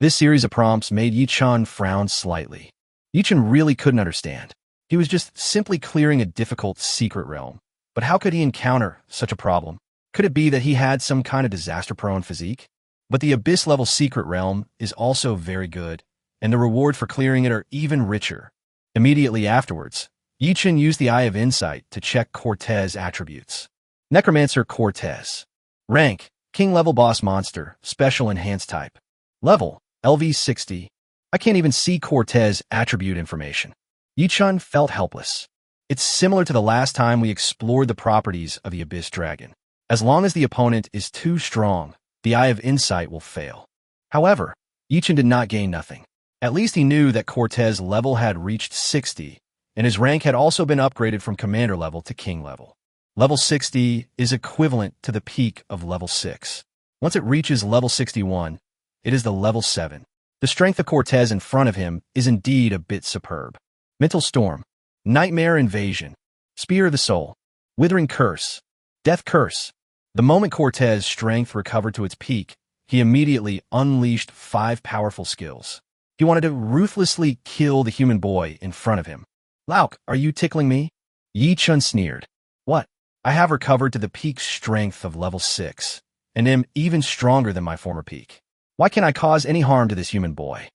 This series of prompts made Yi-Chan frown slightly. Yi-Chan really couldn't understand. He was just simply clearing a difficult secret realm. But how could he encounter such a problem? Could it be that he had some kind of disaster-prone physique? But the Abyss-level secret realm is also very good, and the reward for clearing it are even richer. Immediately afterwards, Yi-Chan used the Eye of Insight to check Cortez's attributes. Necromancer Cortez. Rank, King level boss monster, special enhanced type. Level, LV 60. I can't even see Cortez attribute information. Yichun felt helpless. It's similar to the last time we explored the properties of the Abyss Dragon. As long as the opponent is too strong, the Eye of Insight will fail. However, Yichun did not gain nothing. At least he knew that Cortez's level had reached 60, and his rank had also been upgraded from commander level to king level. Level 60 is equivalent to the peak of level 6. Once it reaches level 61, it is the level 7. The strength of Cortez in front of him is indeed a bit superb. Mental Storm, Nightmare Invasion, Spear of the Soul, Withering Curse, Death Curse. The moment Cortez's strength recovered to its peak, he immediately unleashed 5 powerful skills. He wanted to ruthlessly kill the human boy in front of him. "Lauk, are you tickling me?" Yichun sneered. "What? I have recovered to the peak strength of level 6, and am even stronger than my former peak. Why can't I cause any harm to this human boy?"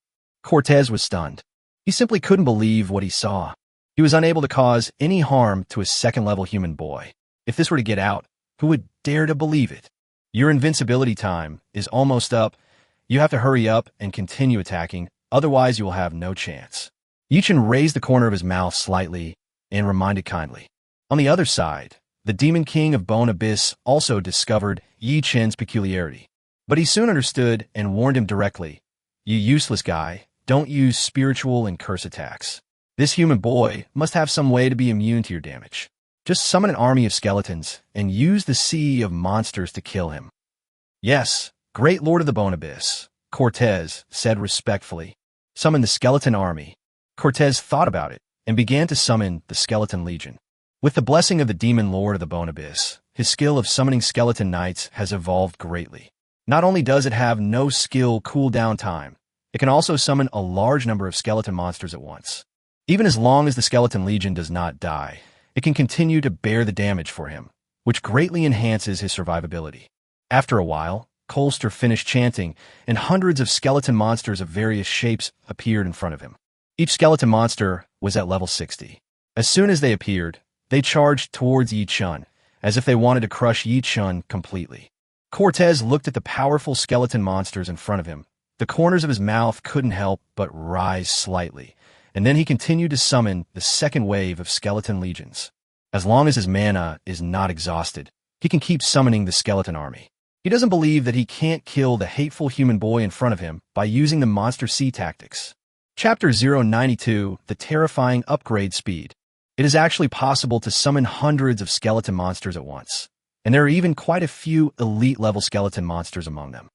Cortez was stunned. He simply couldn't believe what he saw. He was unable to cause any harm to a second-level human boy. If this were to get out, who would dare to believe it? Your invincibility time is almost up. You have to hurry up and continue attacking, otherwise you will have no chance. Yichun raised the corner of his mouth slightly and reminded kindly. On the other side, the Demon King of Bone Abyss also discovered Yichun's peculiarity. But he soon understood and warned him directly. "You useless guy, don't use spiritual and curse attacks. This human boy must have some way to be immune to your damage. Just summon an army of skeletons and use the sea of monsters to kill him." "Yes, great lord of the Bone Abyss," Cortez said respectfully. "Summon the skeleton army." Cortez thought about it and began to summon the Skeleton Legion. With the blessing of the Demon Lord of the Bone Abyss, his skill of summoning skeleton knights has evolved greatly. Not only does it have no skill cooldown time, it can also summon a large number of skeleton monsters at once. Even as long as the Skeleton Legion does not die, it can continue to bear the damage for him, which greatly enhances his survivability. After a while, Colster finished chanting, and hundreds of skeleton monsters of various shapes appeared in front of him. Each skeleton monster was at level 60. As soon as they appeared, they charged towards Yichun, as if they wanted to crush Yichun completely. Cortez looked at the powerful skeleton monsters in front of him. The corners of his mouth couldn't help but rise slightly, and then he continued to summon the second wave of skeleton legions. As long as his mana is not exhausted, he can keep summoning the skeleton army. He doesn't believe that he can't kill the hateful human boy in front of him by using the Monster C tactics. Chapter 092, The Terrifying Upgrade Speed. It is actually possible to summon hundreds of skeleton monsters at once, and there are even quite a few elite-level skeleton monsters among them.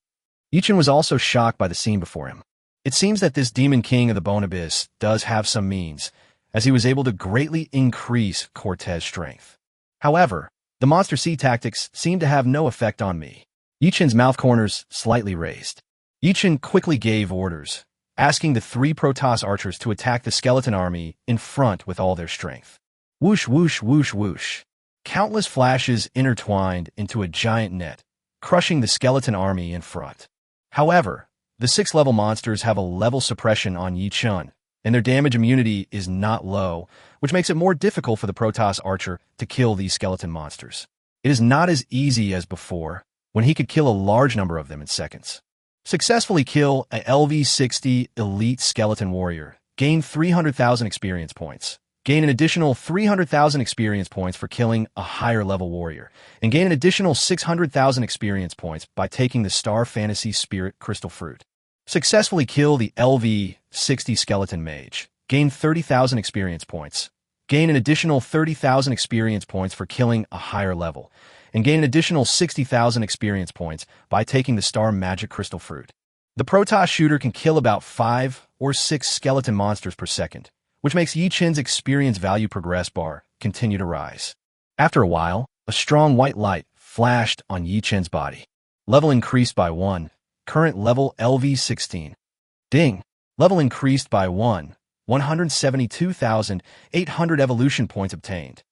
Yichun was also shocked by the scene before him. It seems that this Demon King of the Bone Abyss does have some means, as he was able to greatly increase Cortez's strength. However, the Monster C tactics seem to have no effect on me. Yichun's mouth corners slightly raised. Yichun quickly gave orders, asking the 3 Protoss archers to attack the skeleton army in front with all their strength. Whoosh, whoosh, whoosh, whoosh. Countless flashes intertwined into a giant net, crushing the skeleton army in front. However, the 6th-level monsters have a level suppression on Yichun, and their damage immunity is not low, which makes it more difficult for the Protoss archer to kill these skeleton monsters. It is not as easy as before, when he could kill a large number of them in seconds. Successfully kill a LV-60 elite skeleton warrior, gain 300,000 experience points, gain an additional 300,000 experience points for killing a higher level warrior, and gain an additional 600,000 experience points by taking the Star Fantasy Spirit Crystal Fruit. Successfully kill the LV-60 skeleton mage, gain 30,000 experience points, gain an additional 30,000 experience points for killing a higher level, and gain an additional 60,000 experience points by taking the Star Magic Crystal Fruit. The Protoss shooter can kill about 5 or 6 skeleton monsters per second, which makes Yichun's experience value progress bar continue to rise. After a while, a strong white light flashed on Yichun's body. Level increased by 1. Current level LV-16. Ding! Level increased by 1. 172,800 evolution points obtained.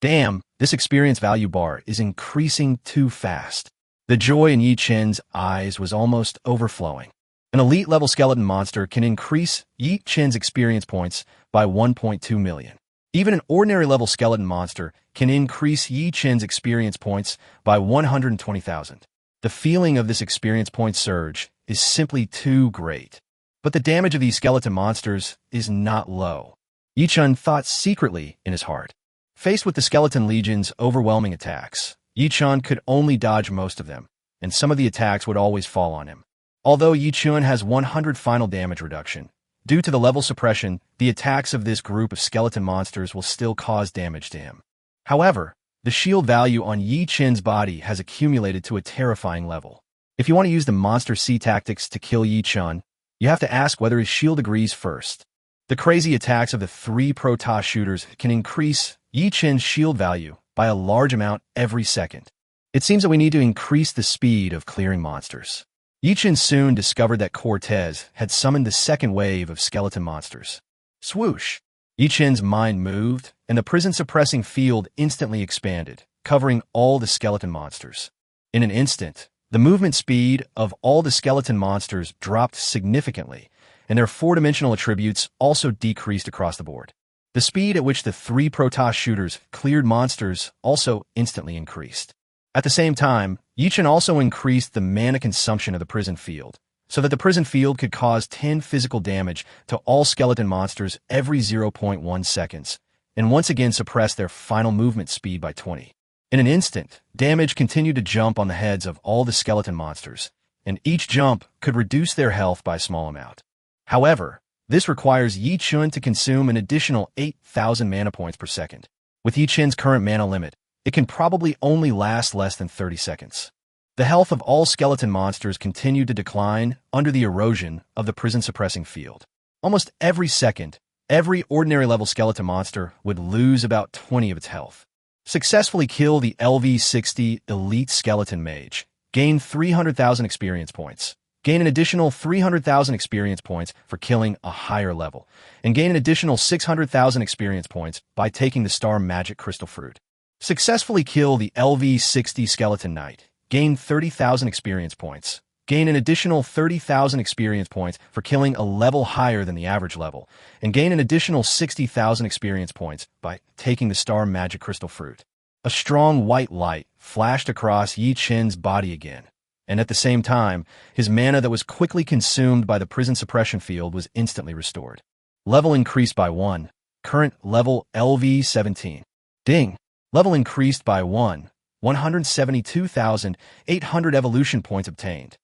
Damn, this experience value bar is increasing too fast. The joy in Yichun's eyes was almost overflowing. An elite-level skeleton monster can increase Yichun's experience points by 1.2 million. Even an ordinary-level skeleton monster can increase Yichun's experience points by 120,000. The feeling of this experience point surge is simply too great. But the damage of these skeleton monsters is not low. Yi-chun thought secretly in his heart. Faced with the skeleton legion's overwhelming attacks, Yi-chun could only dodge most of them, and some of the attacks would always fall on him. Although Yi-chun has 100 final damage reduction, due to the level suppression, the attacks of this group of skeleton monsters will still cause damage to him. However, the shield value on Yi-chun's body has accumulated to a terrifying level. If you want to use the Monster C tactics to kill Yi-chun, you have to ask whether his shield agrees first. The crazy attacks of the 3 Protoss shooters can increase Yi-chun's shield value by a large amount every second. It seems that we need to increase the speed of clearing monsters. Yi-chun soon discovered that Cortez had summoned the second wave of skeleton monsters. Swoosh! Yi-chun's mind moved, and the prison-suppressing field instantly expanded, covering all the skeleton monsters. In an instant, the movement speed of all the skeleton monsters dropped significantly, and their 4-dimensional attributes also decreased across the board. The speed at which the 3 Protoss shooters cleared monsters also instantly increased. At the same time, Yi-chun also increased the mana consumption of the prison field, so that the prison field could cause 10 physical damage to all skeleton monsters every 0.1 seconds, and once again suppress their final movement speed by 20. In an instant, damage continued to jump on the heads of all the skeleton monsters, and each jump could reduce their health by a small amount. However, this requires Yi-chun to consume an additional 8,000 mana points per second. With Yi-chun's current mana limit, it can probably only last less than 30 seconds. The health of all skeleton monsters continued to decline under the erosion of the prison-suppressing field. Almost every second, every ordinary-level skeleton monster would lose about 20 of its health. Successfully kill the LV-60 Elite Skeleton Mage. Gain 300,000 experience points. Gain an additional 300,000 experience points for killing a higher level. And gain an additional 600,000 experience points by taking the Star Magic Crystal Fruit. Successfully kill the LV-60 Skeleton Knight. Gain 30,000 experience points. Gain an additional 30,000 experience points for killing a level higher than the average level, and gain an additional 60,000 experience points by taking the Star Magic Crystal Fruit. A strong white light flashed across Yi-chun's body again, and at the same time, his mana that was quickly consumed by the prison suppression field was instantly restored. Level increased by 1. Current level LV-17. Ding! Level increased by 1. 172,800 evolution points obtained.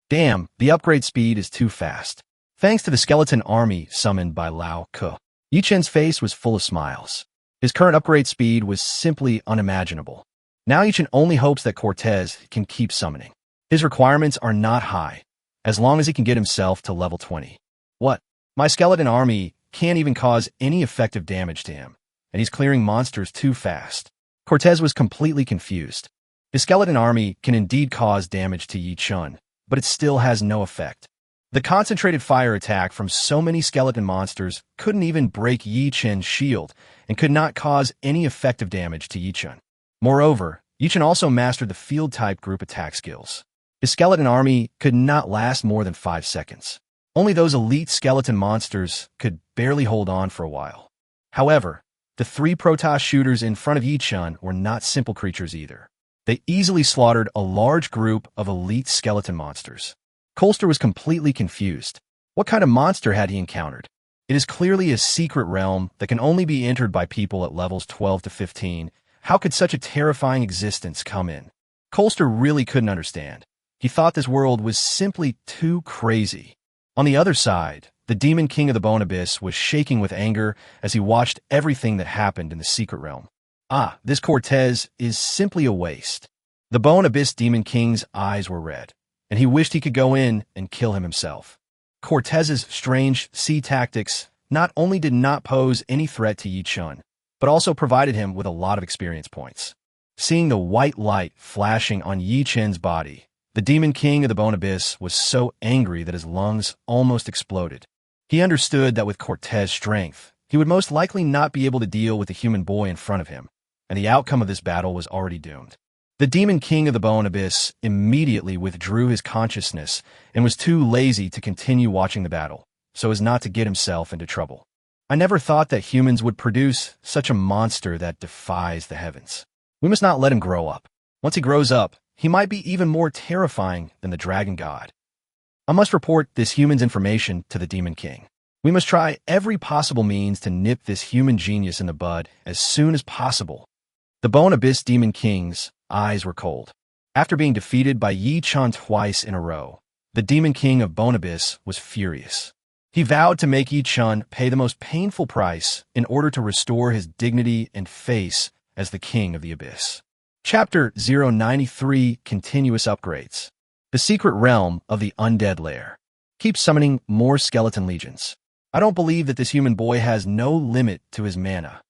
Damn, the upgrade speed is too fast. Thanks to the skeleton army summoned by Lao Ke, Yi-chun's face was full of smiles. His current upgrade speed was simply unimaginable. Now Yi-chun only hopes that Cortez can keep summoning. His requirements are not high, as long as he can get himself to level 20. What? My skeleton army can't even cause any effective damage to him, and he's clearing monsters too fast. Cortez was completely confused. His skeleton army can indeed cause damage to Yi-chun, but it still has no effect. The concentrated fire attack from so many skeleton monsters couldn't even break Yi-chun's shield and could not cause any effective damage to Yi-chun. Moreover, Yi-chun also mastered the field-type group attack skills. His skeleton army could not last more than 5 seconds. Only those elite skeleton monsters could barely hold on for a while. However, the 3 Protoss shooters in front of Yi-chun were not simple creatures either. They easily slaughtered a large group of elite skeleton monsters. Colster was completely confused. What kind of monster had he encountered? It is clearly a secret realm that can only be entered by people at levels 12 to 15. How could such a terrifying existence come in? Colster really couldn't understand. He thought this world was simply too crazy. On the other side, the Demon King of the Bone Abyss was shaking with anger as he watched everything that happened in the secret realm. Ah, this Cortez is simply a waste. The Bone Abyss Demon King's eyes were red, and he wished he could go in and kill him himself. Cortez's strange sea tactics not only did not pose any threat to Yi-chun, but also provided him with a lot of experience points. Seeing the white light flashing on Yi-chun's body, the Demon King of the Bone Abyss was so angry that his lungs almost exploded. He understood that with Cortez's strength, he would most likely not be able to deal with the human boy in front of him, and the outcome of this battle was already doomed. The Demon King of the Bone Abyss immediately withdrew his consciousness and was too lazy to continue watching the battle, so as not to get himself into trouble. I never thought that humans would produce such a monster that defies the heavens. We must not let him grow up. Once he grows up, he might be even more terrifying than the Dragon God. I must report this human's information to the Demon King. We must try every possible means to nip this human genius in the bud as soon as possible. The Bone Abyss Demon King's eyes were cold. After being defeated by Yi Chun twice in a row, the Demon King of Bone Abyss was furious. He vowed to make Yi Chun pay the most painful price in order to restore his dignity and face as the King of the Abyss. Chapter 093 Continuous Upgrades. The Secret Realm of the Undead Lair. Keep summoning more skeleton legions. I don't believe that this human boy has no limit to his mana.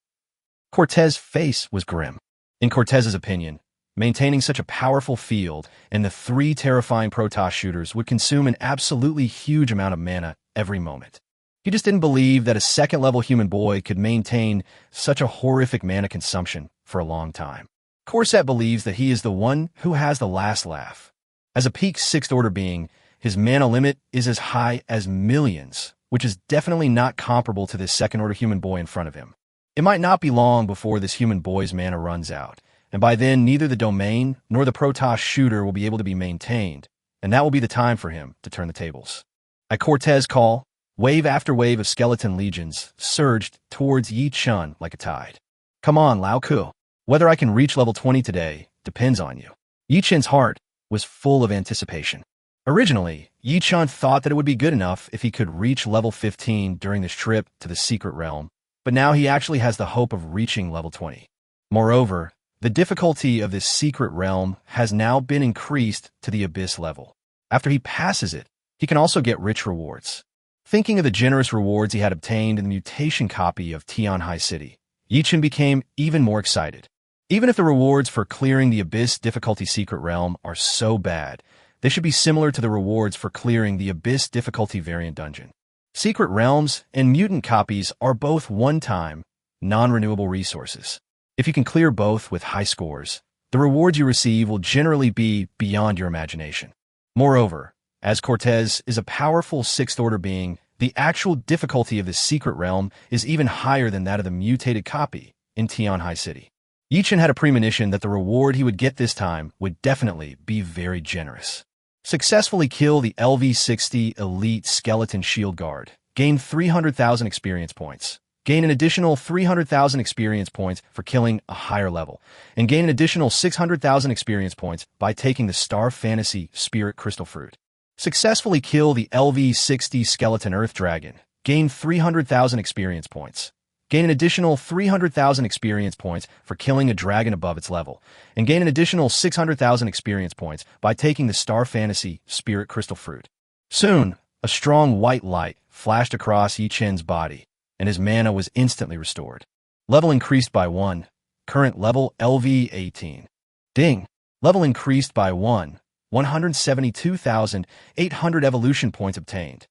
Cortez's face was grim. In Cortez's opinion, maintaining such a powerful field and the 3 terrifying Protoss shooters would consume an absolutely huge amount of mana every moment. He just didn't believe that a second-level human boy could maintain such a horrific mana consumption for a long time. Corset believes that he is the one who has the last laugh. As a peak 6th order being, his mana limit is as high as millions, which is definitely not comparable to this second-order human boy in front of him. It might not be long before this human boy's mana runs out, and by then neither the domain nor the Protoss shooter will be able to be maintained, and that will be the time for him to turn the tables. At Cortez call, wave after wave of skeleton legions surged towards Yi Chun like a tide. Come on, Lao Ku. Whether I can reach level 20 today depends on you. Yi Chun's heart was full of anticipation. Originally, Yi Chun thought that it would be good enough if he could reach level 15 during this trip to the Secret Realm, but now he actually has the hope of reaching level 20. Moreover, the difficulty of this Secret Realm has now been increased to the Abyss level. After he passes it, he can also get rich rewards. Thinking of the generous rewards he had obtained in the mutation copy of Tianhai City, Yi Chun became even more excited. Even if the rewards for clearing the Abyss difficulty Secret Realm are so bad, they should be similar to the rewards for clearing the Abyss difficulty variant dungeon. Secret Realms and mutant copies are both one-time, non-renewable resources. If you can clear both with high scores, the rewards you receive will generally be beyond your imagination. Moreover, as Cortez is a powerful 6th order being, the actual difficulty of the Secret Realm is even higher than that of the mutated copy in Tianhai City. Yi Chun had a premonition that the reward he would get this time would definitely be very generous. Successfully kill the LV-60 Elite Skeleton Shield Guard. Gain 300,000 experience points. Gain an additional 300,000 experience points for killing a higher level. And gain an additional 600,000 experience points by taking the Star Fantasy Spirit Crystal Fruit. Successfully kill the LV-60 Skeleton Earth Dragon. Gain 300,000 experience points. Gain an additional 300,000 experience points for killing a dragon above its level, and gain an additional 600,000 experience points by taking the Star Fantasy Spirit Crystal Fruit. Soon, a strong white light flashed across Yi Chun's body, and his mana was instantly restored. Level increased by 1. Current level LV-18. Ding! Level increased by 1. 172,800 evolution points obtained.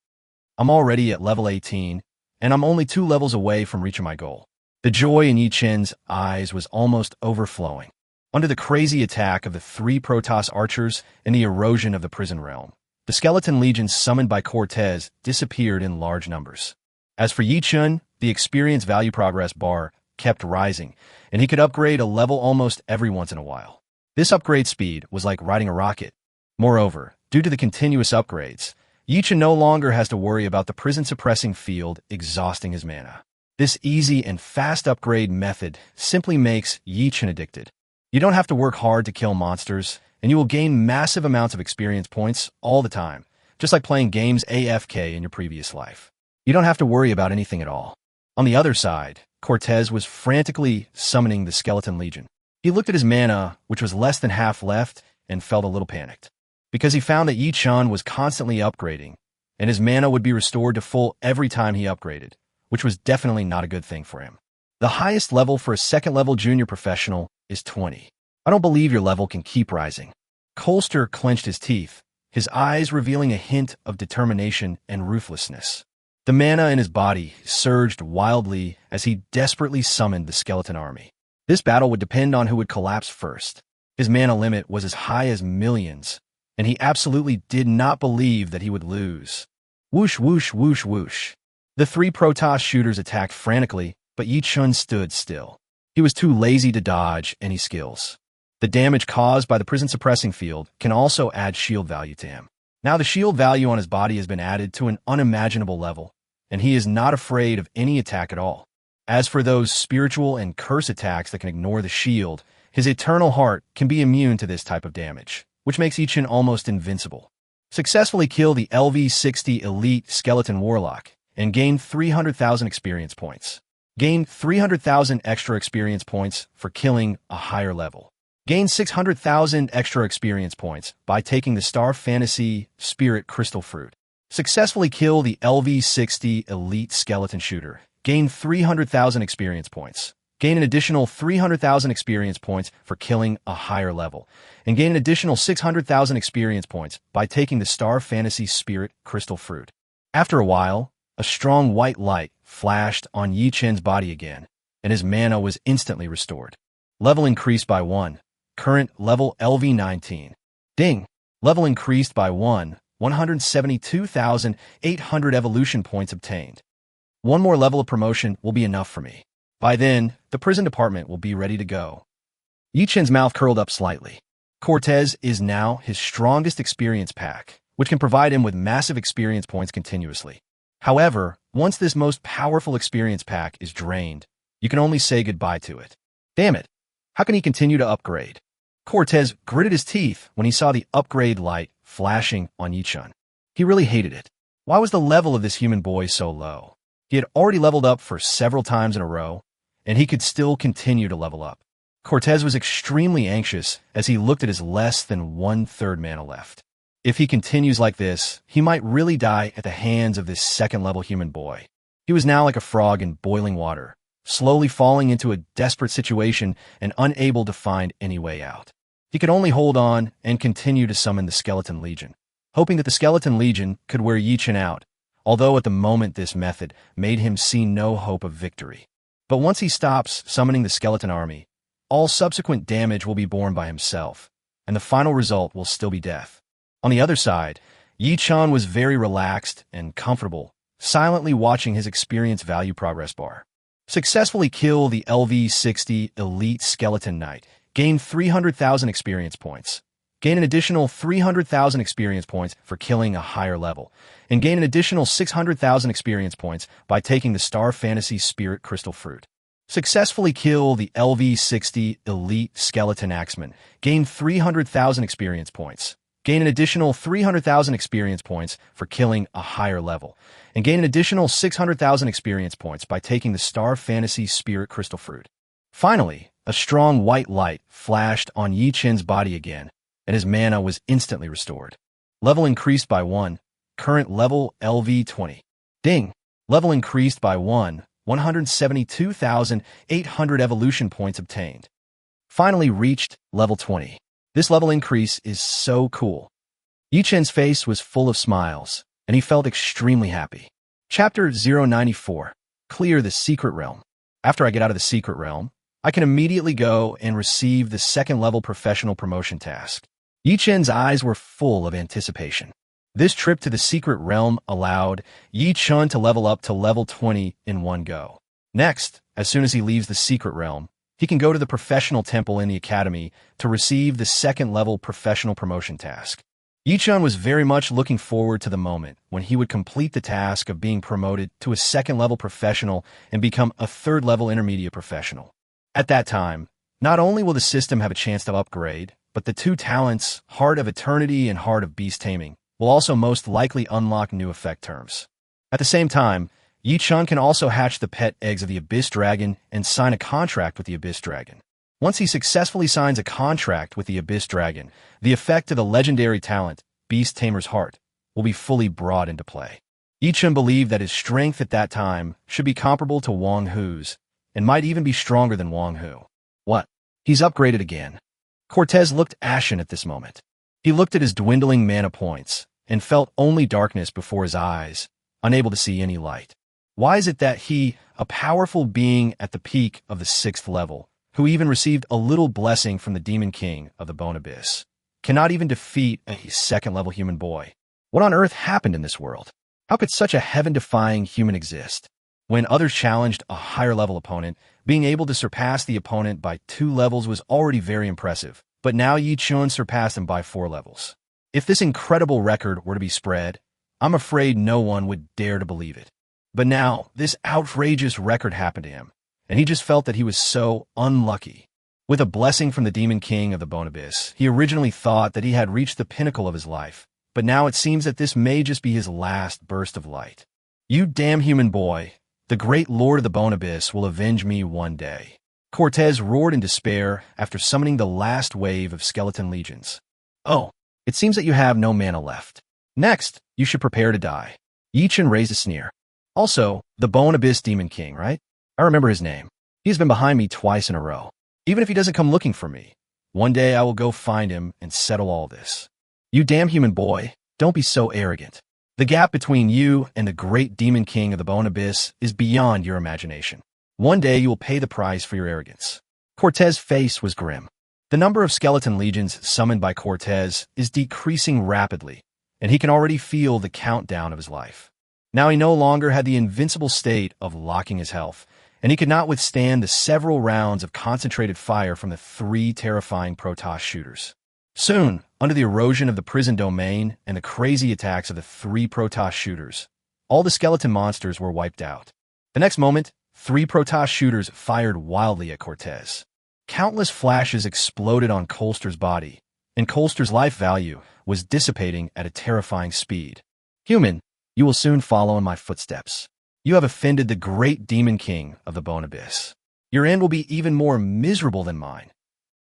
I'm already at level 18, and I'm only 2 levels away from reaching my goal. The joy in Yi Chun's eyes was almost overflowing. Under the crazy attack of the 3 Protoss archers and the erosion of the prison realm, the skeleton legions summoned by Cortez disappeared in large numbers. As for Yi Chun, the experience value progress bar kept rising, and he could upgrade a level almost every once in a while. This upgrade speed was like riding a rocket. Moreover, due to the continuous upgrades, Yi Chun no longer has to worry about the prison-suppressing field exhausting his mana. This easy and fast upgrade method simply makes Yi Chun addicted. You don't have to work hard to kill monsters, and you will gain massive amounts of experience points all the time, just like playing games AFK in your previous life. You don't have to worry about anything at all. On the other side, Cortez was frantically summoning the Skeleton Legion. He looked at his mana, which was less than half left, and felt a little panicked, because he found that Yi Chun was constantly upgrading, and his mana would be restored to full every time he upgraded, which was definitely not a good thing for him. The highest level for a second-level junior professional is 20. I don't believe your level can keep rising. Colster clenched his teeth, his eyes revealing a hint of determination and ruthlessness. The mana in his body surged wildly as he desperately summoned the skeleton army. This battle would depend on who would collapse first. His mana limit was as high as millions, and he absolutely did not believe that he would lose. Whoosh, whoosh, whoosh, whoosh. The 3 Protoss shooters attacked frantically, but Yi Chun stood still. He was too lazy to dodge any skills. The damage caused by the prison suppressing field can also add shield value to him. Now the shield value on his body has been added to an unimaginable level, and he is not afraid of any attack at all. As for those spiritual and curse attacks that can ignore the shield, his eternal heart can be immune to this type of damage, which makes Ichin almost invincible. Successfully kill the LV-60 Elite Skeleton Warlock and gain 300,000 experience points. Gain 300,000 extra experience points for killing a higher level. Gain 600,000 extra experience points by taking the Star Fantasy Spirit Crystal Fruit. Successfully kill the LV-60 Elite Skeleton Shooter. Gain 300,000 experience points. Gain an additional 300,000 experience points for killing a higher level. And gain an additional 600,000 experience points by taking the Star Fantasy Spirit Crystal Fruit. After a while, a strong white light flashed on Yi Chen's body again, and his mana was instantly restored. Level increased by 1. Current level LV-19. Ding! Level increased by 1. 172,800 evolution points obtained. One more level of promotion will be enough for me. By then, the prison department will be ready to go. Yi Chen's mouth curled up slightly. Cortez is now his strongest experience pack, which can provide him with massive experience points continuously. However, once this most powerful experience pack is drained, you can only say goodbye to it. Damn it! How can he continue to upgrade? Cortez gritted his teeth when he saw the upgrade light flashing on Yi Chen. He really hated it. Why was the level of this human boy so low? He had already leveled up for several times in a row, and he could still continue to level up. Cortez was extremely anxious as he looked at his less than 1/3 mana left. If he continues like this, he might really die at the hands of this second-level human boy. He was now like a frog in boiling water, slowly falling into a desperate situation and unable to find any way out. He could only hold on and continue to summon the Skeleton Legion, hoping that the Skeleton Legion could wear Yi Chen out, although at the moment this method made him see no hope of victory. But once he stops summoning the Skeleton Army, all subsequent damage will be borne by himself, and the final result will still be death. On the other side, Yi Chen was very relaxed and comfortable, silently watching his experience value progress bar. Successfully kill the LV-60 Elite Skeleton Knight. Gain 300,000 experience points. Gain an additional 300,000 experience points for killing a higher level. And gain an additional 600,000 experience points by taking the Star Fantasy Spirit Crystal Fruit. Successfully kill the LV-60 Elite Skeleton Axeman. Gain 300,000 experience points. Gain an additional 300,000 experience points for killing a higher level. And gain an additional 600,000 experience points by taking the Star Fantasy Spirit Crystal Fruit. Finally, a strong white light flashed on Yi Chen's body again, and his mana was instantly restored. Level increased by 1. Current level LV-20. Ding! Level increased by 1. 172,800 evolution points obtained. Finally reached level 20. This level increase is so cool. Yi Chen's face was full of smiles, and he felt extremely happy. Chapter 094. Clear the Secret Realm. After I get out of the Secret Realm, I can immediately go and receive the second-level professional promotion task. Yi Chen's eyes were full of anticipation. This trip to the Secret Realm allowed Yi Chen to level up to level 20 in one go. Next, as soon as he leaves the Secret Realm, he can go to the professional temple in the academy to receive the second-level professional promotion task. Yi Chen was very much looking forward to the moment when he would complete the task of being promoted to a second-level professional and become a third-level intermediate professional. At that time, not only will the system have a chance to upgrade, but the two talents, Heart of Eternity and Heart of Beast Taming, will also most likely unlock new effect terms. At the same time, Yi Chen can also hatch the pet eggs of the Abyss Dragon and sign a contract with the Abyss Dragon. Once he successfully signs a contract with the Abyss Dragon, the effect of the legendary talent, Beast Tamer's Heart, will be fully brought into play. Yi Chen believed that his strength at that time should be comparable to Wang Hu's, and might even be stronger than Wang Hu. What? He's upgraded again. Cortez looked ashen at this moment. He looked at his dwindling mana points, and felt only darkness before his eyes, unable to see any light. Why is it that he, a powerful being at the peak of the 6th level, who even received a little blessing from the Demon King of the Bone Abyss, cannot even defeat a second-level human boy? What on earth happened in this world? How could such a heaven-defying human exist? When others challenged a higher-level opponent, being able to surpass the opponent by 2 levels was already very impressive, but now Yi Chen surpassed him by 4 levels. If this incredible record were to be spread, I'm afraid no one would dare to believe it. But now, this outrageous record happened to him, and he just felt that he was so unlucky. With a blessing from the Demon King of the Bone Abyss, he originally thought that he had reached the pinnacle of his life, but now it seems that this may just be his last burst of light. You damn human boy, the great Lord of the Bone Abyss will avenge me one day. Cortez roared in despair after summoning the last wave of skeleton legions. Oh, it seems that you have no mana left. Next, you should prepare to die. Yi Chen raised a sneer. Also, the Bone Abyss Demon King, right? I remember his name. He's been behind me twice in a row. Even if he doesn't come looking for me, one day I will go find him and settle all this. You damn human boy, don't be so arrogant. The gap between you and the great Demon King of the Bone Abyss is beyond your imagination. One day you will pay the price for your arrogance. Cortez's face was grim. The number of skeleton legions summoned by Cortez is decreasing rapidly, and he can already feel the countdown of his life. Now he no longer had the invincible state of locking his health, and he could not withstand the several rounds of concentrated fire from the 3 terrifying Protoss shooters. Soon, under the erosion of the prison domain and the crazy attacks of the 3 Protoss shooters, all the skeleton monsters were wiped out. The next moment, 3 Protoss shooters fired wildly at Cortez. Countless flashes exploded on Colster's body, and Colster's life value was dissipating at a terrifying speed. Human, you will soon follow in my footsteps. You have offended the great Demon King of the Bone Abyss. Your end will be even more miserable than mine.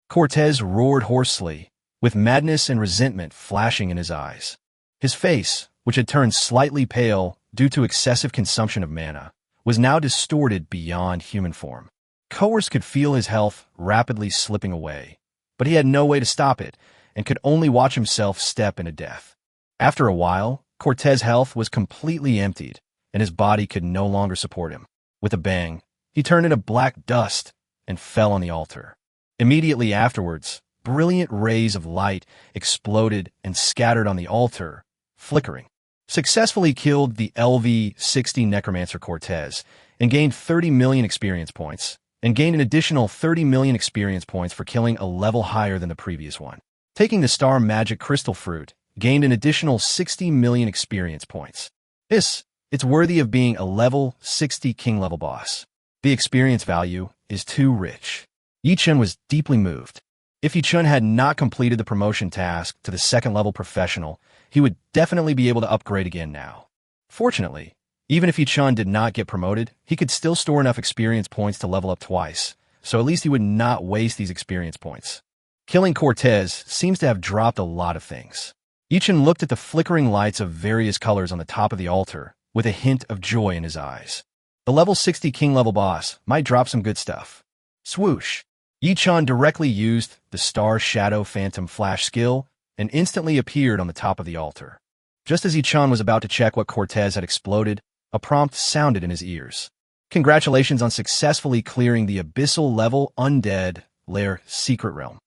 Cortez roared hoarsely, with madness and resentment flashing in his eyes. His face, which had turned slightly pale due to excessive consumption of mana, was now distorted beyond human form. Coerce could feel his health rapidly slipping away, but he had no way to stop it and could only watch himself step into death. After a while, Cortez's health was completely emptied, and his body could no longer support him. With a bang, he turned into black dust and fell on the altar. Immediately afterwards, brilliant rays of light exploded and scattered on the altar, flickering. Successfully killed the LV-60 Necromancer Cortez and gained 30 million experience points, and gained an additional 30 million experience points for killing a level higher than the previous one. Taking the Star Magic Crystal Fruit, gained an additional 60 million experience points. It's worthy of being a level 60 king level boss. The experience value is too rich. Yi Chen was deeply moved. If Yi Chen had not completed the promotion task to the 2nd level professional, he would definitely be able to upgrade again now. Fortunately, even if Yi Chen did not get promoted, he could still store enough experience points to level up twice, so at least he would not waste these experience points. Killing Cortez seems to have dropped a lot of things. Yi Chen looked at the flickering lights of various colors on the top of the altar, with a hint of joy in his eyes. The level 60 king level boss might drop some good stuff. Swoosh! Yi Chen directly used the Star Shadow Phantom Flash skill and instantly appeared on the top of the altar. Just as Yi Chen was about to check what Cortez had exploded, a prompt sounded in his ears. Congratulations on successfully clearing the Abyssal Level Undead Lair Secret Realm.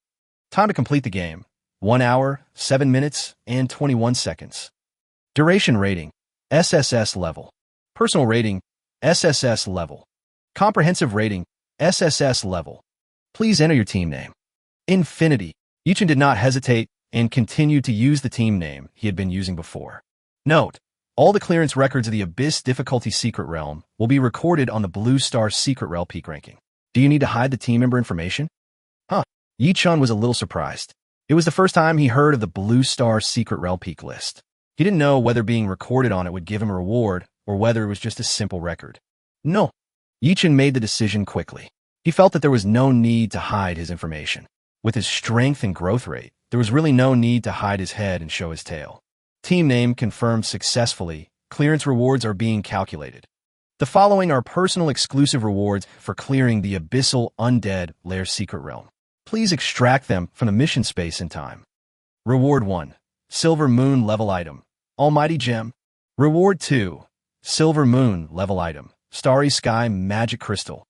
Time to complete the game. 1 hour, 7 minutes, and 21 seconds. Duration rating, SSS level. Personal rating, SSS level. Comprehensive rating, SSS level. Please enter your team name. Infinity. Yi Chen did not hesitate and continued to use the team name he had been using before. Note, all the clearance records of the Abyss Difficulty Secret Realm will be recorded on the Blue Star Secret Realm peak ranking. Do you need to hide the team member information? Yi Chen was a little surprised. It was the first time he heard of the Blue Star Secret Realm peak list. He didn't know whether being recorded on it would give him a reward or whether it was just a simple record. No. Yi Chen made the decision quickly. He felt that there was no need to hide his information. With his strength and growth rate, there was really no need to hide his head and show his tail. Team name confirmed successfully. Clearance rewards are being calculated. The following are personal exclusive rewards for clearing the Abyssal Undead Lair Secret Realm. Please extract them from the mission space in time. Reward 1. Silver Moon level item. Almighty Gem. Reward 2. Silver Moon level item. Starry Sky Magic Crystal.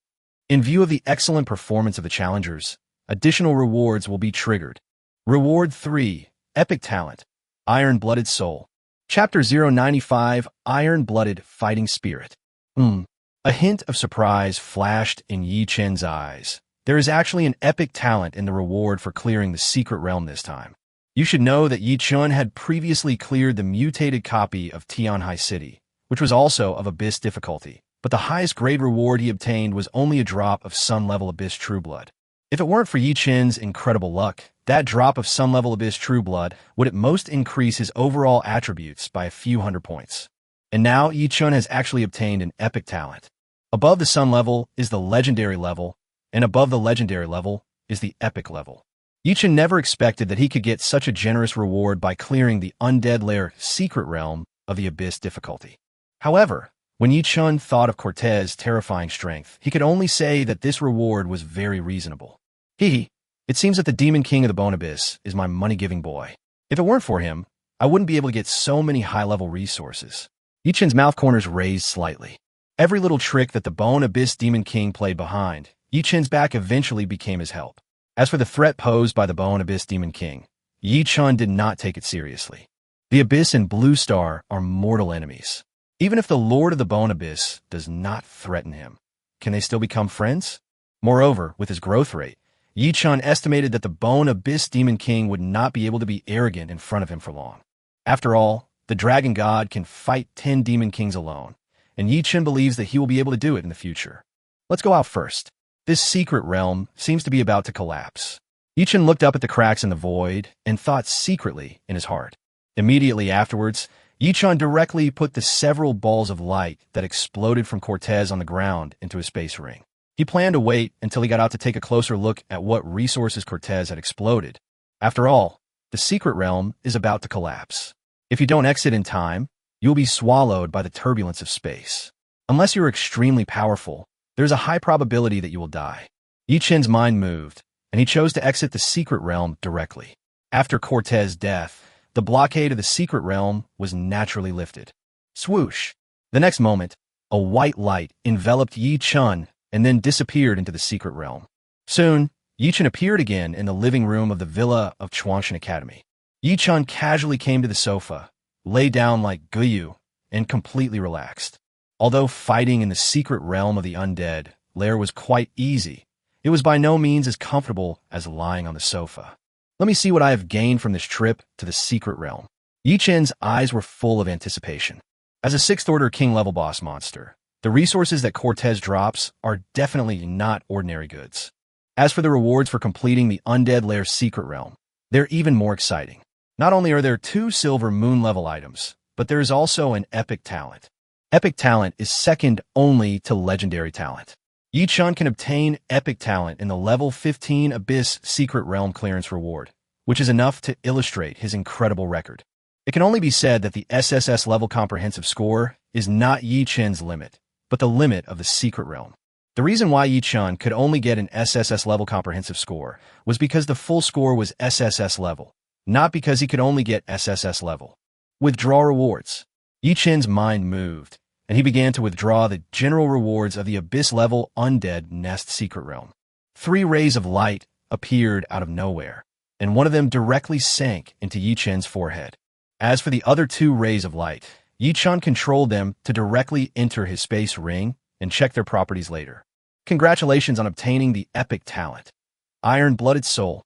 In view of the excellent performance of the challengers, additional rewards will be triggered. Reward 3. Epic Talent. Iron-Blooded Soul. Chapter 095, Iron-Blooded Fighting Spirit. A hint of surprise flashed in Yi Chen's eyes. There is actually an epic talent in the reward for clearing the secret realm this time. You should know that Yi Chun had previously cleared the mutated copy of Tianhai City, which was also of Abyss difficulty, but the highest grade reward he obtained was only a drop of Sun-level Abyss True Blood. If it weren't for Yi Chun's incredible luck, that drop of Sun-level Abyss True Blood would at most increase his overall attributes by a few hundred points. And now Yi Chun has actually obtained an epic talent. Above the Sun level is the legendary level, and above the legendary level is the epic level. Yi Chun never expected that he could get such a generous reward by clearing the Undead Lair secret realm of the Abyss difficulty. However, when Yi Chun thought of Cortez's terrifying strength, he could only say that this reward was very reasonable. It seems that the Demon King of the Bone Abyss is my money-giving boy. If it weren't for him, I wouldn't be able to get so many high-level resources. Yi Chun's mouth corners raised slightly. Every little trick that the Bone Abyss Demon King played behind, Yi Chun's back eventually became his help. As for the threat posed by the Bone Abyss Demon King, Yi Chun did not take it seriously. The Abyss and Blue Star are mortal enemies. Even if the Lord of the Bone Abyss does not threaten him, can they still become friends? Moreover, with his growth rate, Yi Chun estimated that the Bone Abyss Demon King would not be able to be arrogant in front of him for long. After all, the Dragon God can fight 10 Demon Kings alone, and Yi Chun believes that he will be able to do it in the future. Let's go out first. This secret realm seems to be about to collapse. Yi Chun looked up at the cracks in the void and thought secretly in his heart. Immediately afterwards, Yi Chun directly put the several balls of light that exploded from Cortez on the ground into a space ring. He planned to wait until he got out to take a closer look at what resources Cortez had exploded. After all, the secret realm is about to collapse. If you don't exit in time, you'll be swallowed by the turbulence of space. Unless you're extremely powerful, there's a high probability that you will die. Yi Chun's mind moved, and he chose to exit the secret realm directly. After Cortez's death, the blockade of the secret realm was naturally lifted. Swoosh! The next moment, a white light enveloped Yi Chun and then disappeared into the secret realm. Soon, Yi Chun appeared again in the living room of the villa of Chuangshan Academy. Yi Chun casually came to the sofa, lay down like Guyu, and completely relaxed. Although fighting in the secret realm of the undead lair was quite easy, it was by no means as comfortable as lying on the sofa. Let me see what I have gained from this trip to the secret realm. Yi Chun's eyes were full of anticipation. As a 6th-order king-level boss monster, the resources that Cortez drops are definitely not ordinary goods. As for the rewards for completing the Undead Lair secret realm, they're even more exciting. Not only are there 2 silver moon-level items, but there is also an epic talent. Epic talent is second only to legendary talent. Yi Chun can obtain epic talent in the level 15 Abyss secret realm clearance reward, which is enough to illustrate his incredible record. It can only be said that the SSS level comprehensive score is not Yi Chun's limit, but the limit of the secret realm. The reason why Yi Chun could only get an SSS level comprehensive score was because the full score was SSS level, not because he could only get SSS level. Withdraw rewards. Yi Chun's mind moved, and he began to withdraw the general rewards of the Abyss level Undead Nest secret realm. 3 rays of light appeared out of nowhere, and one of them directly sank into Yi Chun's forehead. As for the other 2 rays of light, Yi Chun controlled them to directly enter his space ring and check their properties later. Congratulations on obtaining the epic talent, Iron-Blooded Soul.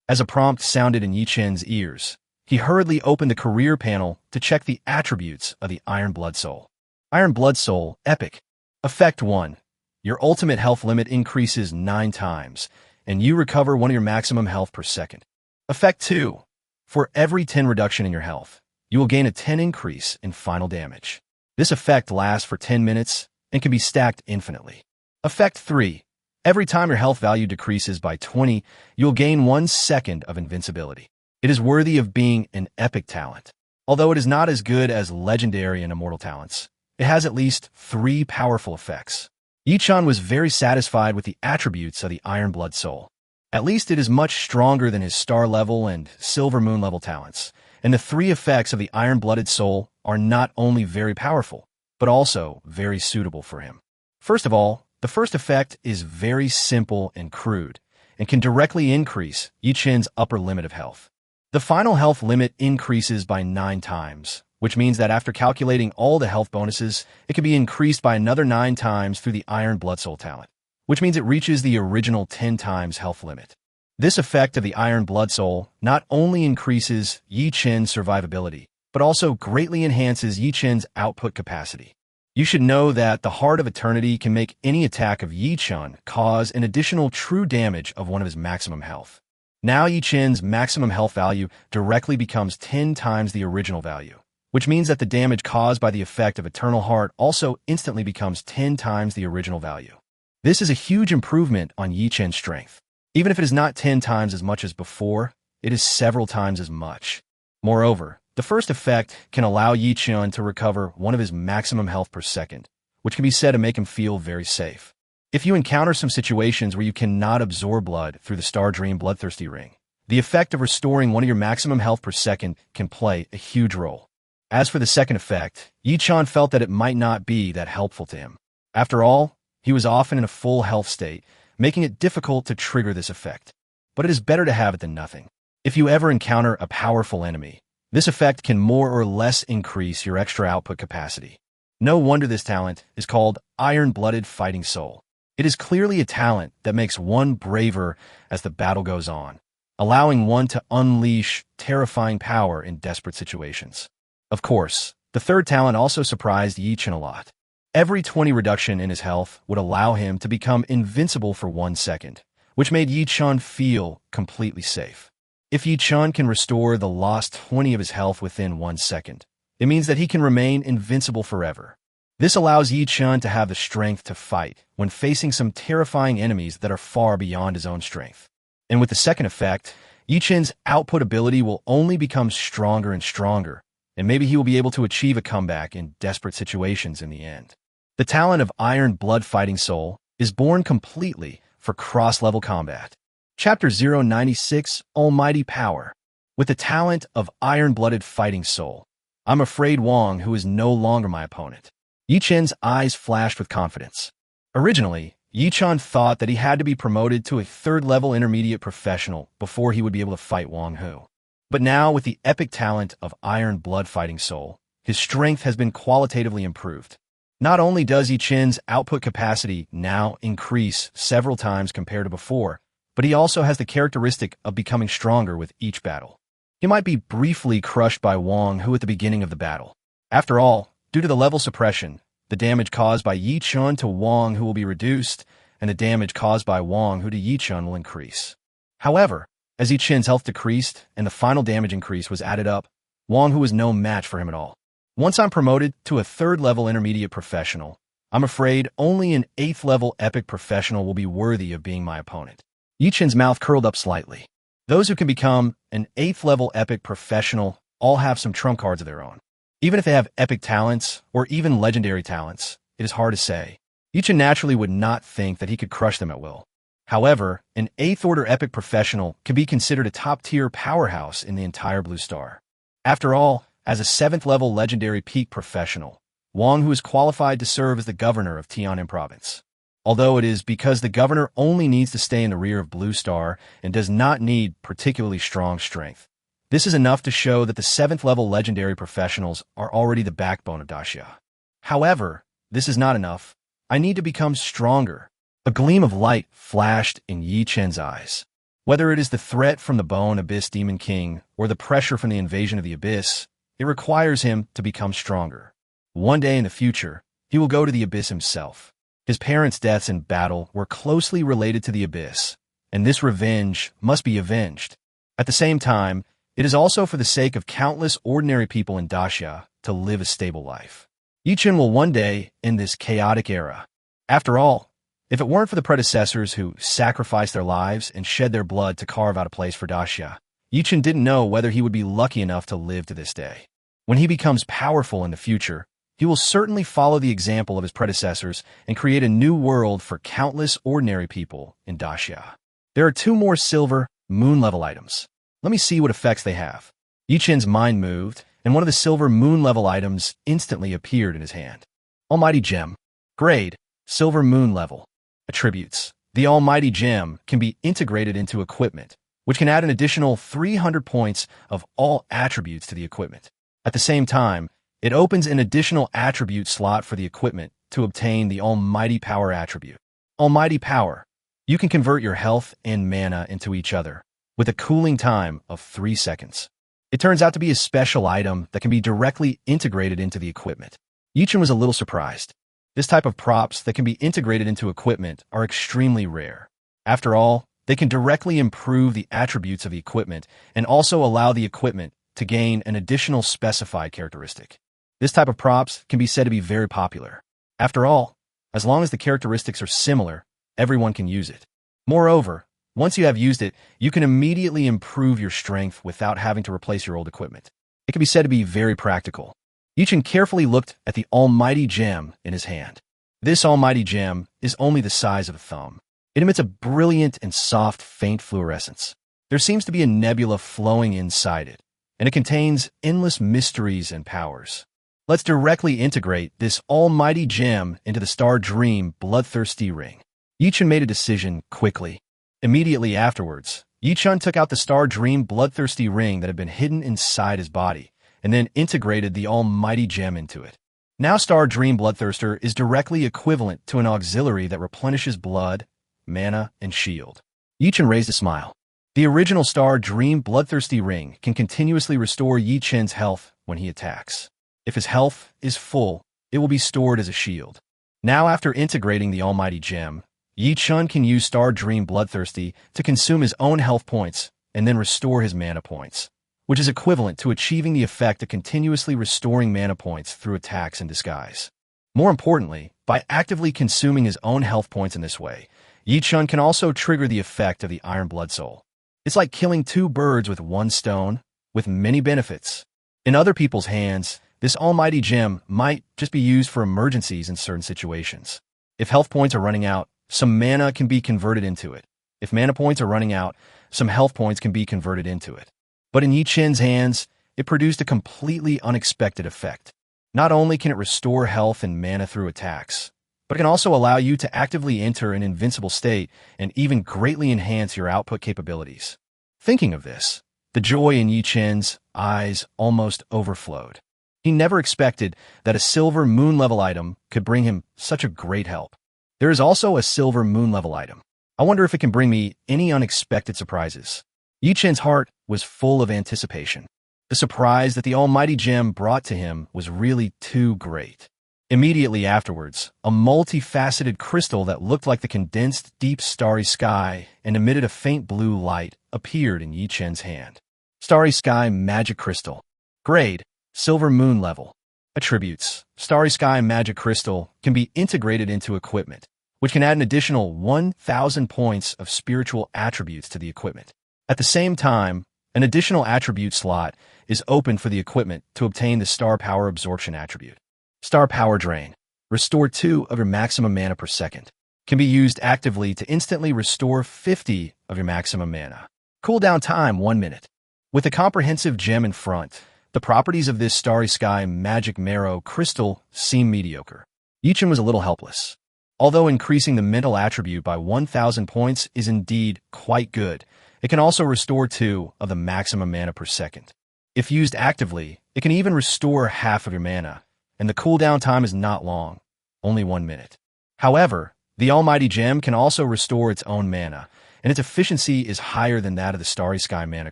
As a prompt sounded in Yi Chun's ears, he hurriedly opened the career panel to check the attributes of the Iron Blood Soul. Iron Blood Soul, Epic. Effect 1. Your ultimate health limit increases 9 times, and you recover 1 of your maximum health per second. Effect 2. For every 10 reduction in your health, you will gain a 10 increase in final damage. This effect lasts for 10 minutes and can be stacked infinitely. Effect 3. Every time your health value decreases by 20, you'll gain 1 second of invincibility. It is worthy of being an epic talent. Although it is not as good as legendary and immortal talents, it has at least 3 powerful effects. Yi Chun was very satisfied with the attributes of the Iron Blood Soul. At least it is much stronger than his Star level and Silver Moon level talents, and the 3 effects of the Iron-Blooded Soul are not only very powerful, but also very suitable for him. First of all, the first effect is very simple and crude, and can directly increase Yi Chun's upper limit of health. The final health limit increases by 9 times, which means that after calculating all the health bonuses, it can be increased by another 9 times through the Iron Blood Soul talent, which means it reaches the original 10 times health limit. This effect of the Iron Blood Soul not only increases Yi Qin's survivability, but also greatly enhances Yi Qin's output capacity. You should know that the Heart of Eternity can make any attack of Yi Qin cause an additional true damage of one of his maximum health. Now Yi Qin's maximum health value directly becomes 10 times the original value, which means that the damage caused by the effect of Eternal Heart also instantly becomes 10 times the original value. This is a huge improvement on Yi Qin's strength. Even if it is not 10 times as much as before, it is several times as much. Moreover, the first effect can allow Yi Qin to recover one of his maximum health per second, which can be said to make him feel very safe. If you encounter some situations where you cannot absorb blood through the Star Dream Bloodthirsty Ring, the effect of restoring one of your maximum health per second can play a huge role. As for the second effect, Yi Qin felt that it might not be that helpful to him. After all, he was often in a full health state, making it difficult to trigger this effect. But it is better to have it than nothing. If you ever encounter a powerful enemy, this effect can more or less increase your extra output capacity. No wonder this talent is called Iron-Blooded Fighting Soul. It is clearly a talent that makes one braver as the battle goes on, allowing one to unleash terrifying power in desperate situations. Of course, the third talent also surprised Yi Qin a lot. Every 20 reduction in his health would allow him to become invincible for 1 second, which made Yi Qin feel completely safe. If Yi Qin can restore the lost 20 of his health within 1 second, it means that he can remain invincible forever. This allows Yi Qin to have the strength to fight when facing some terrifying enemies that are far beyond his own strength. And with the second effect, Yi Qin's output ability will only become stronger and stronger, and maybe he will be able to achieve a comeback in desperate situations in the end. The talent of Iron Blood Fighting Soul is born completely for cross-level combat. Chapter 096, Almighty Power. With the talent of Iron-Blooded Fighting Soul, I'm afraid Wang, who is no longer my opponent. Yi Qin's eyes flashed with confidence. Originally, Yi Qin thought that he had to be promoted to a third-level intermediate professional before he would be able to fight Wang Hu. But now, with the epic talent of Iron Blood Fighting Soul, his strength has been qualitatively improved. Not only does Yi Qin's output capacity now increase several times compared to before, but he also has the characteristic of becoming stronger with each battle. He might be briefly crushed by Wang Hu at the beginning of the battle. After all, due to the level suppression, the damage caused by Yi Qin to Wang Hu will be reduced, and the damage caused by Wang Hu to Yi Qin will increase. However, as Yi Qin's health decreased and the final damage increase was added up, Wang Hu was no match for him at all. Once I'm promoted to a third-level intermediate professional, I'm afraid only an 8th-level epic professional will be worthy of being my opponent. Yi Qin's mouth curled up slightly. Those who can become an 8th-level epic professional all have some trump cards of their own. Even if they have epic talents or even legendary talents, it is hard to say. Yi Qin naturally would not think that he could crush them at will. However, an 8th-order epic professional can be considered a top-tier powerhouse in the entire Blue Star. After all, as a 7th-level legendary peak professional, Wang Hu is qualified to serve as the governor of Tianan Province. Although it is because the governor only needs to stay in the rear of Blue Star and does not need particularly strong strength. This is enough to show that the 7th-level legendary professionals are already the backbone of Daxia. However, this is not enough. I need to become stronger. A gleam of light flashed in Yi Qin's eyes. Whether it is the threat from the Bone Abyss Demon King or the pressure from the invasion of the Abyss, it requires him to become stronger. One day in the future, he will go to the Abyss himself. His parents' deaths in battle were closely related to the Abyss, and this revenge must be avenged. At the same time, it is also for the sake of countless ordinary people in Daxia to live a stable life. Yi Qin will one day end this chaotic era. After all, if it weren't for the predecessors who sacrificed their lives and shed their blood to carve out a place for Daxia, Yi Qin didn't know whether he would be lucky enough to live to this day. When he becomes powerful in the future, he will certainly follow the example of his predecessors and create a new world for countless ordinary people in Daxia. There are 2 more silver moon-level items. Let me see what effects they have. Yi Qin's mind moved, and one of the silver moon-level items instantly appeared in his hand. Almighty Gem. Grade, silver moon-level. Attributes. The Almighty Gem can be integrated into equipment, which can add an additional 300 points of all attributes to the equipment. At the same time, it opens an additional attribute slot for the equipment to obtain the Almighty Power attribute. Almighty Power. You can convert your health and mana into each other, with a cooling time of 3 seconds. It turns out to be a special item that can be directly integrated into the equipment. Yichen was a little surprised. This type of props that can be integrated into equipment are extremely rare. After all, they can directly improve the attributes of the equipment and also allow the equipment to gain an additional specified characteristic. This type of props can be said to be very popular. After all, as long as the characteristics are similar, everyone can use it. Moreover, once you have used it, you can immediately improve your strength without having to replace your old equipment. It can be said to be very practical. Yichen carefully looked at the almighty gem in his hand. This almighty gem is only the size of a thumb. It emits a brilliant and soft, faint fluorescence. There seems to be a nebula flowing inside it, and it contains endless mysteries and powers. Let's directly integrate this almighty gem into the Star Dream Bloodthirsty Ring. Yichen made a decision quickly. Immediately afterwards, Yichen took out the Star Dream Bloodthirsty Ring that had been hidden inside his body, and then integrated the almighty gem into it. Now Star Dream Bloodthirster is directly equivalent to an auxiliary that replenishes blood, mana, and shield. Yichen raised a smile. The original Star Dream Bloodthirsty Ring can continuously restore Yichen's health when he attacks. If his health is full, it will be stored as a shield. Now after integrating the almighty gem, Yichen can use Star Dream Bloodthirsty to consume his own health points and then restore his mana points, which is equivalent to achieving the effect of continuously restoring mana points through attacks and disguise. More importantly, by actively consuming his own health points in this way, Yichen can also trigger the effect of the Iron Blood Soul. It's like killing 2 birds with 1 stone, with many benefits. In other people's hands, this almighty gem might just be used for emergencies in certain situations. If health points are running out, some mana can be converted into it. If mana points are running out, some health points can be converted into it. But in Yichen's hands, it produced a completely unexpected effect. Not only can it restore health and mana through attacks, but it can also allow you to actively enter an invincible state and even greatly enhance your output capabilities. Thinking of this, the joy in Yichen's eyes almost overflowed. He never expected that a silver moon level item could bring him such a great help. There is also a silver moon level item. I wonder if it can bring me any unexpected surprises. Yichen's heart was full of anticipation. The surprise that the almighty gem brought to him was really too great. Immediately afterwards, a multifaceted crystal that looked like the condensed deep starry sky and emitted a faint blue light appeared in Yichen's hand. Starry Sky Magic Crystal. Grade: Silver Moon Level. Attributes: Starry Sky Magic Crystal can be integrated into equipment, which can add an additional 1,000 points of spiritual attributes to the equipment. At the same time, an additional attribute slot is open for the equipment to obtain the Star Power Absorption attribute. Star Power Drain. Restore 2 of your maximum mana per second. Can be used actively to instantly restore 50 of your maximum mana. Cooldown time 1 minute. With a comprehensive gem in front, the properties of this Starry Sky Magic Marrow Crystal seem mediocre. Yichen was a little helpless. Although increasing the mental attribute by 1,000 points is indeed quite good, it can also restore 2 of the maximum mana per second. If used actively, it can even restore half of your mana, and the cooldown time is not long, only 1 minute. However, the Almighty Gem can also restore its own mana, and its efficiency is higher than that of the Starry Sky Mana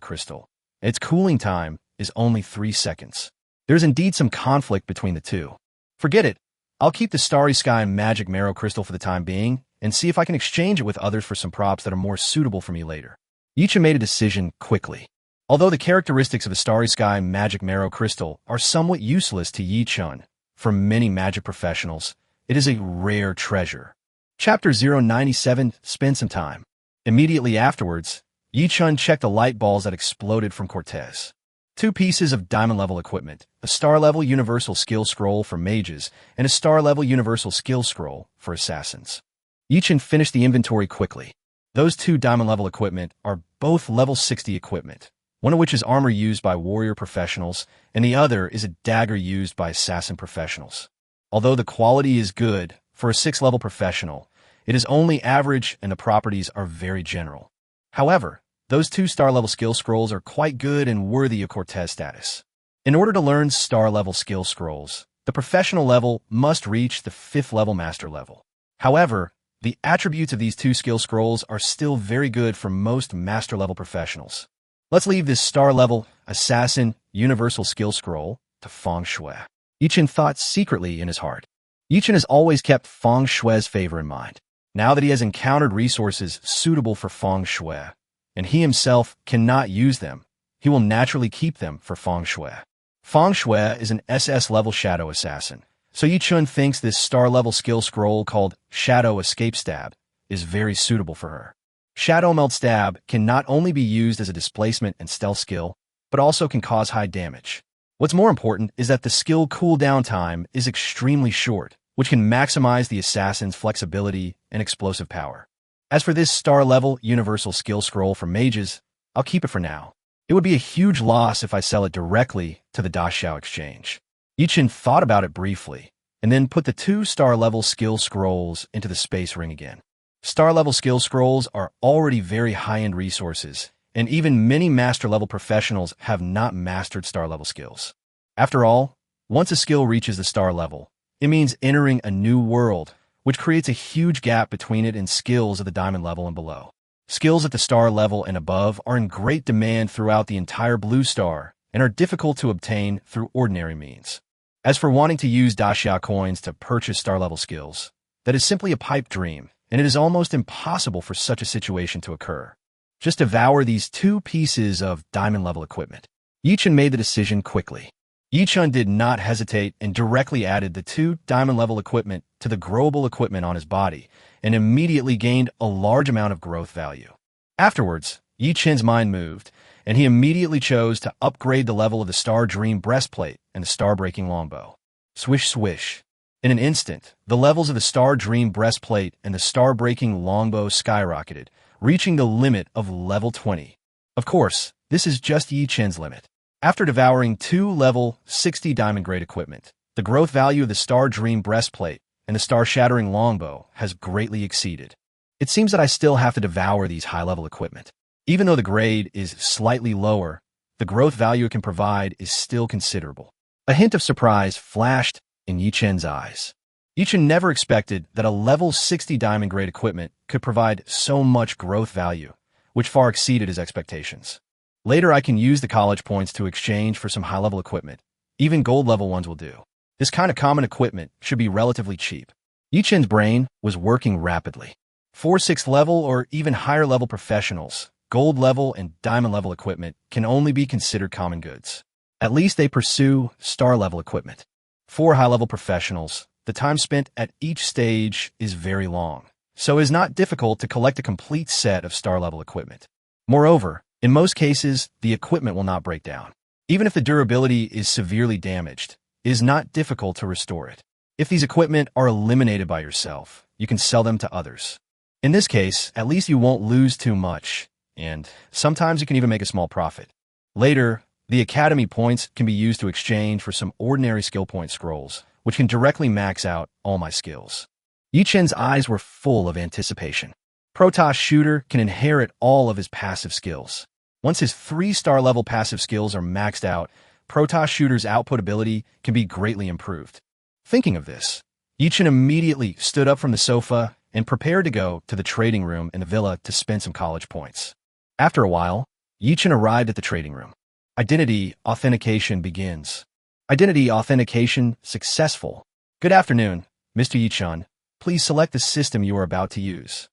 Crystal. Its cooling time is only 3 seconds. There's indeed some conflict between the two. Forget it. I'll keep the Starry Sky Magic Marrow Crystal for the time being, and see if I can exchange it with others for some props that are more suitable for me later. Yichen made a decision quickly. Although the characteristics of the Starry Sky Magic Marrow Crystal are somewhat useless to Yichen, for many magic professionals, it is a rare treasure. Chapter 097, Spend some time. Immediately afterwards, Yichen checked the light balls that exploded from Cortez. 2 pieces of diamond-level equipment, a star-level universal skill scroll for mages, and a star-level universal skill scroll for assassins. Yichen finished the inventory quickly. Those 2 diamond-level equipment are both level 60 equipment, one of which is armor used by warrior professionals, and the other is a dagger used by assassin professionals. Although the quality is good for a 6th-level professional, it is only average and the properties are very general. However, those 2 star-level skill scrolls are quite good and worthy of Cortez status. In order to learn star-level skill scrolls, the professional level must reach the 5th-level master level. However, the attributes of these two skill scrolls are still very good for most master-level professionals. Let's leave this star-level, assassin, universal skill scroll to Feng Shui. Yichen thought secretly in his heart. Yichen has always kept Feng Shui's favor in mind. Now that he has encountered resources suitable for Feng Shui, and he himself cannot use them, he will naturally keep them for Feng Shui. Feng Shui is an SS-level shadow assassin, so Yichen thinks this star-level skill scroll called Shadow Escape Stab is very suitable for her. Shadow Melt Stab can not only be used as a displacement and stealth skill, but also can cause high damage. What's more important is that the skill cooldown time is extremely short, which can maximize the assassin's flexibility and explosive power. As for this star-level universal skill scroll for mages, I'll keep it for now. It would be a huge loss if I sell it directly to the Daxiao exchange. Yichen thought about it briefly, and then put the two star-level skill scrolls into the space ring again. Star-level skill scrolls are already very high-end resources, and even many master-level professionals have not mastered star-level skills. After all, once a skill reaches the star level, it means entering a new world, which creates a huge gap between it and skills at the diamond level and below. Skills at the star level and above are in great demand throughout the entire blue star and are difficult to obtain through ordinary means. As for wanting to use Daxiao coins to purchase star-level skills, that is simply a pipe dream, and it is almost impossible for such a situation to occur. Just devour these two pieces of diamond-level equipment. Yichen made the decision quickly. Yichen did not hesitate and directly added the two diamond-level equipment to the growable equipment on his body and immediately gained a large amount of growth value. Afterwards, Yichen's mind moved, and he immediately chose to upgrade the level of the Star Dream breastplate and the Star-breaking longbow. Swish, swish. In an instant, the levels of the Star Dream breastplate and the Star-breaking longbow skyrocketed, reaching the limit of level 20. Of course, this is just Yichen's limit. After devouring two level 60 diamond-grade equipment, the growth value of the Star Dream breastplate and the Star-shattering longbow has greatly exceeded. It seems that I still have to devour these high-level equipment. Even though the grade is slightly lower, the growth value it can provide is still considerable. A hint of surprise flashed in Yichen's eyes. Yichen never expected that a level 60 diamond-grade equipment could provide so much growth value, which far exceeded his expectations. Later, I can use the college points to exchange for some high-level equipment. Even gold-level ones will do. This kind of common equipment should be relatively cheap. Yichen's brain was working rapidly. 4-6th level or even higher-level professionals, gold-level and diamond-level equipment can only be considered common goods. At least they pursue star-level equipment. For high-level professionals, the time spent at each stage is very long, so it is not difficult to collect a complete set of star-level equipment. Moreover, in most cases, the equipment will not break down. Even if the durability is severely damaged, it is not difficult to restore it. If these equipment are eliminated by yourself, you can sell them to others. In this case, at least you won't lose too much, and sometimes you can even make a small profit. Later, the Academy points can be used to exchange for some ordinary skill point scrolls, which can directly max out all my skills. Yichen's eyes were full of anticipation. Protoss Shooter can inherit all of his passive skills. Once his 3-star level passive skills are maxed out, Protoss Shooter's output ability can be greatly improved. Thinking of this, Yichen immediately stood up from the sofa and prepared to go to the trading room in the villa to spend some college points. After a while, Yichen arrived at the trading room. Identity authentication begins. Identity authentication successful. Good afternoon, Mr. Yichen. Please select the system you are about to use.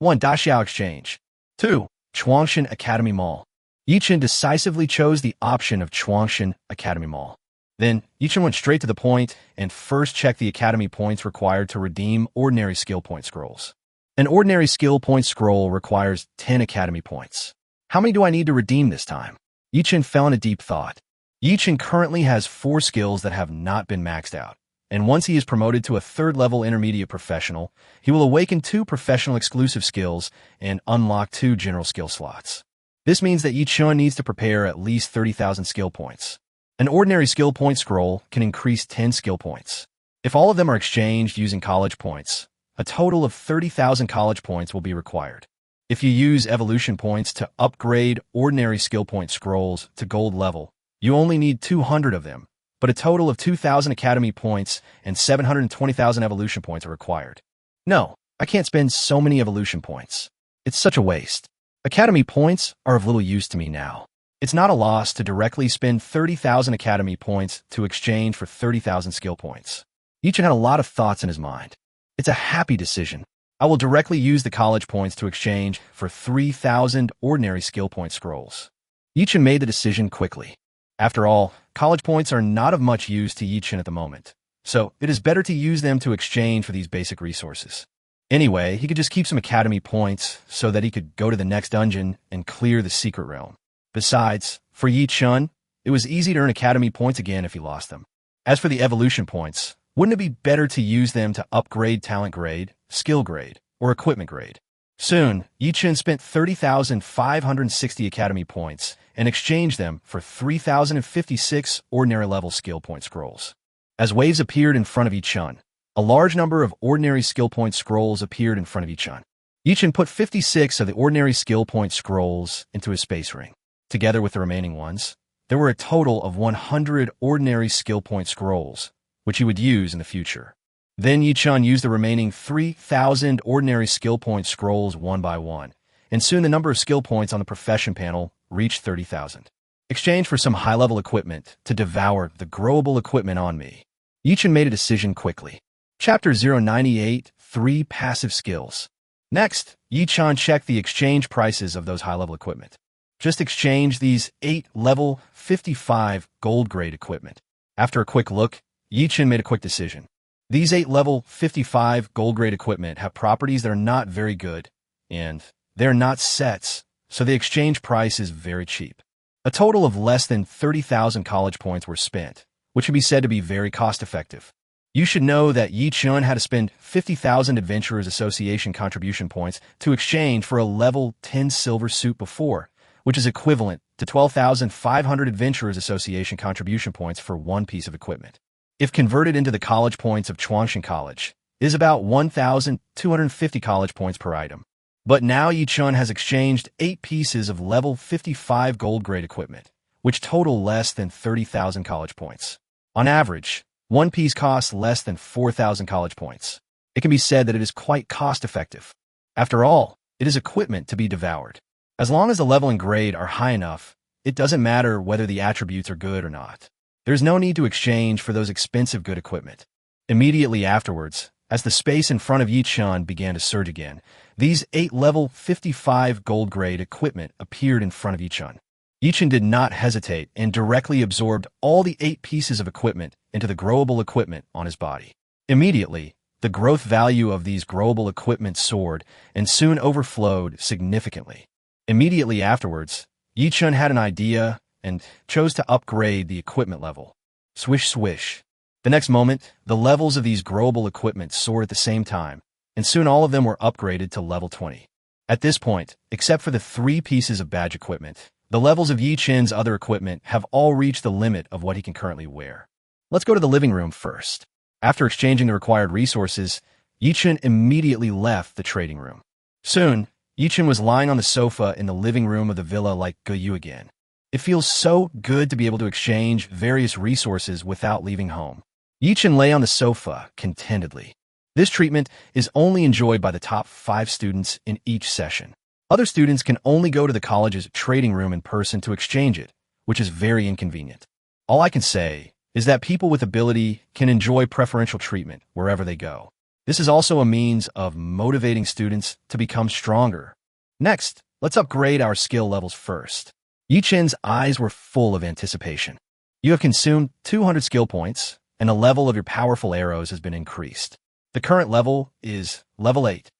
1. Daxiao Exchange. 2. Chuangshan Academy Mall. Yichen decisively chose the option of Chuangshan Academy Mall. Then, Yichen went straight to the point and first checked the Academy points required to redeem ordinary skill point scrolls. An ordinary skill point scroll requires 10 Academy points. How many do I need to redeem this time? Yichen fell in a deep thought. Yichen currently has 4 skills that have not been maxed out, and once he is promoted to a 3rd-level intermediate professional, he will awaken 2 professional exclusive skills and unlock 2 general skill slots. This means that Yichen needs to prepare at least 30,000 skill points. An ordinary skill point scroll can increase 10 skill points. If all of them are exchanged using college points, a total of 30,000 college points will be required. If you use evolution points to upgrade ordinary skill point scrolls to gold level, you only need 200 of them, but a total of 2,000 Academy points and 720,000 evolution points are required. No, I can't spend so many evolution points. It's such a waste. Academy points are of little use to me now. It's not a loss to directly spend 30,000 Academy points to exchange for 30,000 skill points. Yichen had a lot of thoughts in his mind. It's a happy decision. I will directly use the college points to exchange for 3,000 ordinary skill point scrolls. Yichen made the decision quickly. After all, college points are not of much use to Yichen at the moment, so it is better to use them to exchange for these basic resources. Anyway, he could just keep some Academy points so that he could go to the next dungeon and clear the secret realm. Besides, for Yichen, it was easy to earn Academy points again if he lost them. As for the evolution points, wouldn't it be better to use them to upgrade talent grade, skill grade, or equipment grade? Soon, Yichen spent 30,560 Academy points and exchanged them for 3,056 ordinary level skill point scrolls. As waves appeared in front of Yichen, a large number of ordinary skill point scrolls appeared in front of Yichen. Yichen put 56 of the ordinary skill point scrolls into his space ring. Together with the remaining ones, there were a total of 100 ordinary skill point scrolls, which he would use in the future. Then Yichen used the remaining 3,000 ordinary skill point scrolls one by one, and soon the number of skill points on the profession panel reached 30,000. Exchange for some high-level equipment to devour the growable equipment on me. Yichen made a decision quickly. Chapter 098, 3 Passive Skills. Next, Yichen checked the exchange prices of those high-level equipment. Just exchange these 8 level 55 gold grade equipment. After a quick look, Yichen made a quick decision. These 8 level 55 gold grade equipment have properties that are not very good, and they're not sets, so the exchange price is very cheap. A total of less than 30,000 college points were spent, which can be said to be very cost-effective. You should know that Yichen had to spend 50,000 Adventurers Association contribution points to exchange for a level 10 silver suit before, which is equivalent to 12,500 Adventurers Association contribution points for one piece of equipment. If converted into the college points of Chuanshan College, it is about 1,250 college points per item. But now Yichen has exchanged 8 pieces of level 55 gold grade equipment, which total less than 30,000 college points. On average, one piece costs less than 4,000 college points. It can be said that it is quite cost-effective. After all, it is equipment to be devoured. As long as the level and grade are high enough, it doesn't matter whether the attributes are good or not. There's no need to exchange for those expensive good equipment. Immediately afterwards, as the space in front of Yichen began to surge again, these 8 level 55 gold grade equipment appeared in front of Yichen. Yichen did not hesitate and directly absorbed all the 8 pieces of equipment into the growable equipment on his body. Immediately, the growth value of these growable equipment soared and soon overflowed significantly. Immediately afterwards, Yichen had an idea and chose to upgrade the equipment level. Swish swish. The next moment, the levels of these growable equipment soared at the same time, and soon all of them were upgraded to level 20. At this point, except for the 3 pieces of badge equipment, the levels of Yichen's other equipment have all reached the limit of what he can currently wear. Let's go to the living room first. After exchanging the required resources, Yichen immediately left the trading room. Soon, Yichen was lying on the sofa in the living room of the villa like Guyu again. It feels so good to be able to exchange various resources without leaving home. Yichen lay on the sofa contentedly. This treatment is only enjoyed by the top 5 students in each session. Other students can only go to the college's trading room in person to exchange it, which is very inconvenient. All I can say is that people with ability can enjoy preferential treatment wherever they go. This is also a means of motivating students to become stronger. Next, let's upgrade our skill levels first. Yichen's eyes were full of anticipation. You have consumed 200 skill points, and the level of your powerful arrows has been increased. The current level is level 8.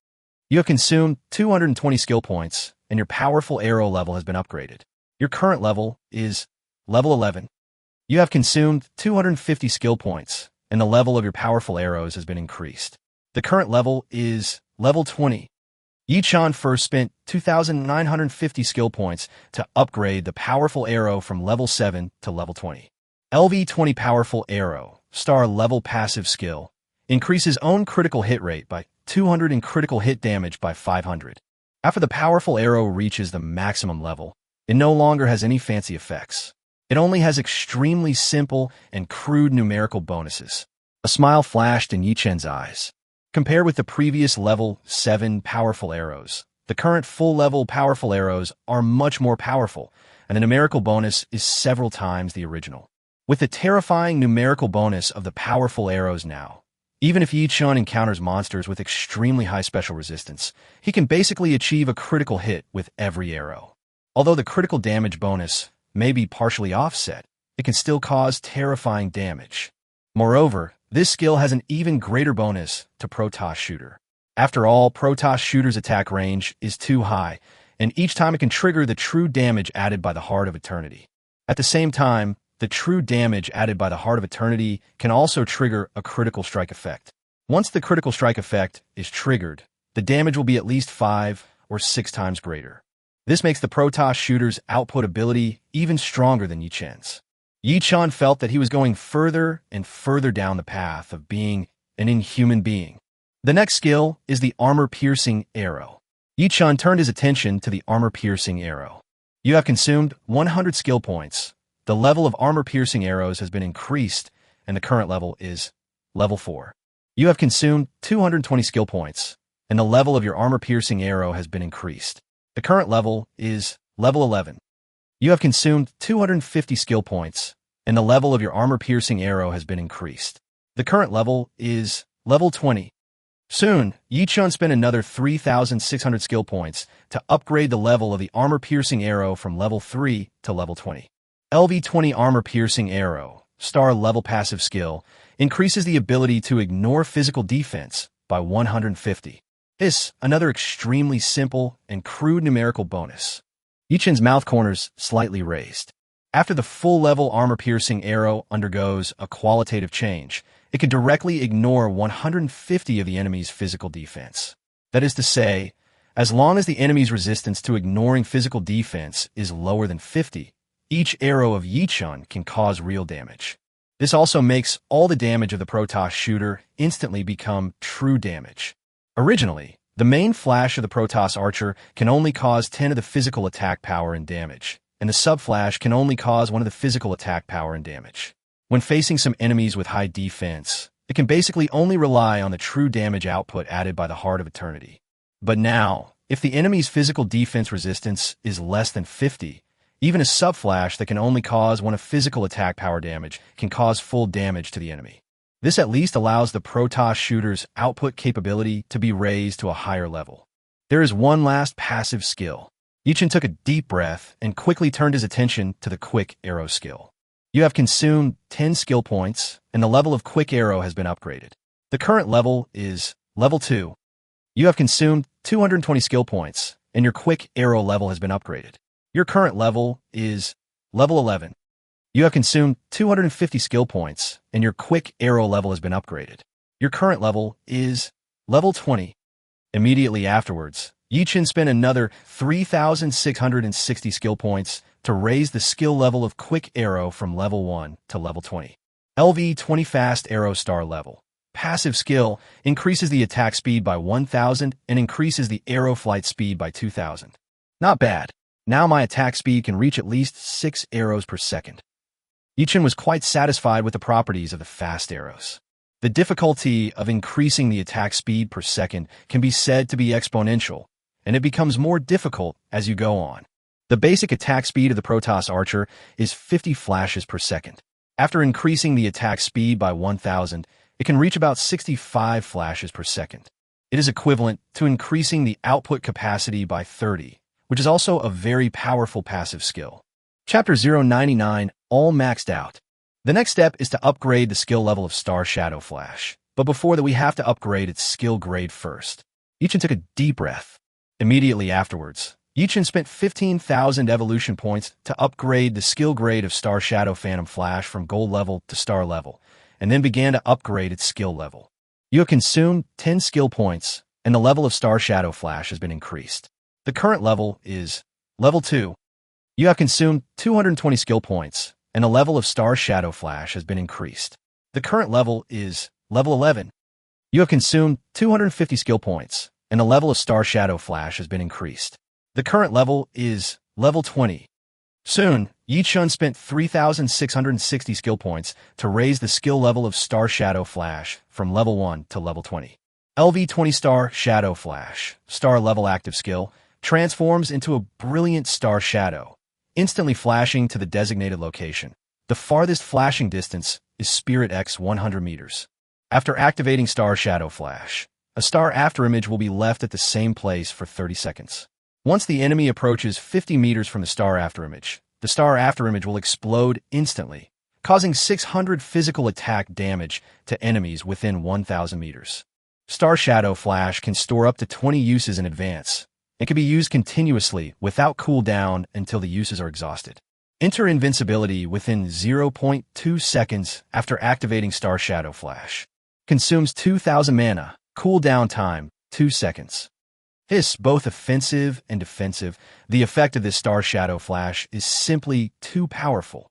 You have consumed 220 skill points, and your powerful arrow level has been upgraded. Your current level is level 11. You have consumed 250 skill points, and the level of your powerful arrows has been increased. The current level is level 20. Yichen first spent 2,950 skill points to upgrade the powerful arrow from level 7 to level 20. LV20 Powerful Arrow, star level passive skill, increases own critical hit rate by 200 and critical hit damage by 500. After the powerful arrow reaches the maximum level, it no longer has any fancy effects. It only has extremely simple and crude numerical bonuses. A smile flashed in Yichen's eyes. Compared with the previous level 7 powerful arrows, the current full-level powerful arrows are much more powerful, and the numerical bonus is several times the original. With the terrifying numerical bonus of the powerful arrows now, even if Yi-Chun encounters monsters with extremely high special resistance, he can basically achieve a critical hit with every arrow. Although the critical damage bonus may be partially offset, it can still cause terrifying damage. Moreover, this skill has an even greater bonus to Protoss Shooter. After all, Protoss Shooter's attack range is too high, and each time it can trigger the true damage added by the Heart of Eternity. At the same time, the true damage added by the Heart of Eternity can also trigger a critical strike effect. Once the critical strike effect is triggered, the damage will be at least 5 or 6 times greater. This makes the Protoss Shooter's output ability even stronger than Yi-Chun's. Yi-Chun felt that he was going further and further down the path of being an inhuman being. The next skill is the armor-piercing arrow. Yi-Chun turned his attention to the armor-piercing arrow. You have consumed 100 skill points. The level of armor-piercing arrows has been increased, and the current level is level 4. You have consumed 220 skill points, and the level of your armor-piercing arrow has been increased. The current level is level 11. You have consumed 250 skill points, and the level of your armor-piercing arrow has been increased. The current level is level 20. Soon, Yi-Chun spent another 3,600 skill points to upgrade the level of the armor-piercing arrow from level 3 to level 20. LV-20 Armor-Piercing Arrow, Star Level Passive Skill, increases the ability to ignore physical defense by 150. This, another extremely simple and crude numerical bonus. Yi-Chun's mouth corners slightly raised. After the full-level armor-piercing arrow undergoes a qualitative change, it can directly ignore 150 of the enemy's physical defense. That is to say, as long as the enemy's resistance to ignoring physical defense is lower than 50, each arrow of Yi-Chun can cause real damage. This also makes all the damage of the Protoss Shooter instantly become true damage. Originally, the main flash of the Protoss Archer can only cause 10 of the physical attack power and damage, and the sub-flash can only cause 1 of the physical attack power and damage. When facing some enemies with high defense, it can basically only rely on the true damage output added by the Heart of Eternity. But now, if the enemy's physical defense resistance is less than 50, even a sub-flash that can only cause 1 of physical attack power damage can cause full damage to the enemy. This at least allows the Protoss Shooter's output capability to be raised to a higher level. There is one last passive skill. Yi-Chun took a deep breath and quickly turned his attention to the Quick Arrow skill. You have consumed 10 skill points, and the level of Quick Arrow has been upgraded. The current level is level 2. You have consumed 220 skill points, and your Quick Arrow level has been upgraded. Your current level is level 11. You have consumed 250 skill points, and your Quick Arrow level has been upgraded. Your current level is level 20. Immediately afterwards, Yi-Chun spent another 3,660 skill points to raise the skill level of Quick Arrow from level 1 to level 20. LV-20 Fast Arrow Star Level. Passive skill increases the attack speed by 1,000 and increases the arrow flight speed by 2,000. Not bad. Now my attack speed can reach at least 6 arrows per second. Yi-Chun was quite satisfied with the properties of the fast arrows. The difficulty of increasing the attack speed per second can be said to be exponential, and it becomes more difficult as you go on. The basic attack speed of the Protoss Archer is 50 flashes per second. After increasing the attack speed by 1,000, it can reach about 65 flashes per second. It is equivalent to increasing the output capacity by 30, which is also a very powerful passive skill. Chapter 099, all maxed out. The next step is to upgrade the skill level of Star Shadow Flash, but before that we have to upgrade its skill grade first. Yi-Chun took a deep breath. Immediately afterwards, Yi-Chun spent 15,000 evolution points to upgrade the skill grade of Star Shadow Phantom Flash from gold level to star level, and then began to upgrade its skill level. You have consumed 10 skill points, and the level of Star Shadow Flash has been increased. The current level is level 2. You have consumed 220 skill points, and the level of Star Shadow Flash has been increased. The current level is level 11. You have consumed 250 skill points, and the level of Star Shadow Flash has been increased. The current level is level 20. Soon, Yi-Chun spent 3,660 skill points to raise the skill level of Star Shadow Flash from level 1 to level 20. LV20 Star Shadow Flash, star level active skill, transforms into a brilliant star shadow, instantly flashing to the designated location. The farthest flashing distance is Spirit X 100 meters. After activating Star Shadow Flash, a star afterimage will be left at the same place for 30 seconds. Once the enemy approaches 50 meters from the star afterimage, the star afterimage will explode instantly, causing 600 physical attack damage to enemies within 1,000 meters. Star Shadow Flash can store up to 20 uses in advance. It can be used continuously without cooldown until the uses are exhausted. Enter invincibility within 0.2 seconds after activating Star Shadow Flash. Consumes 2,000 mana. Cooldown time, 2 seconds. This both offensive and defensive. The effect of this Star Shadow Flash is simply too powerful.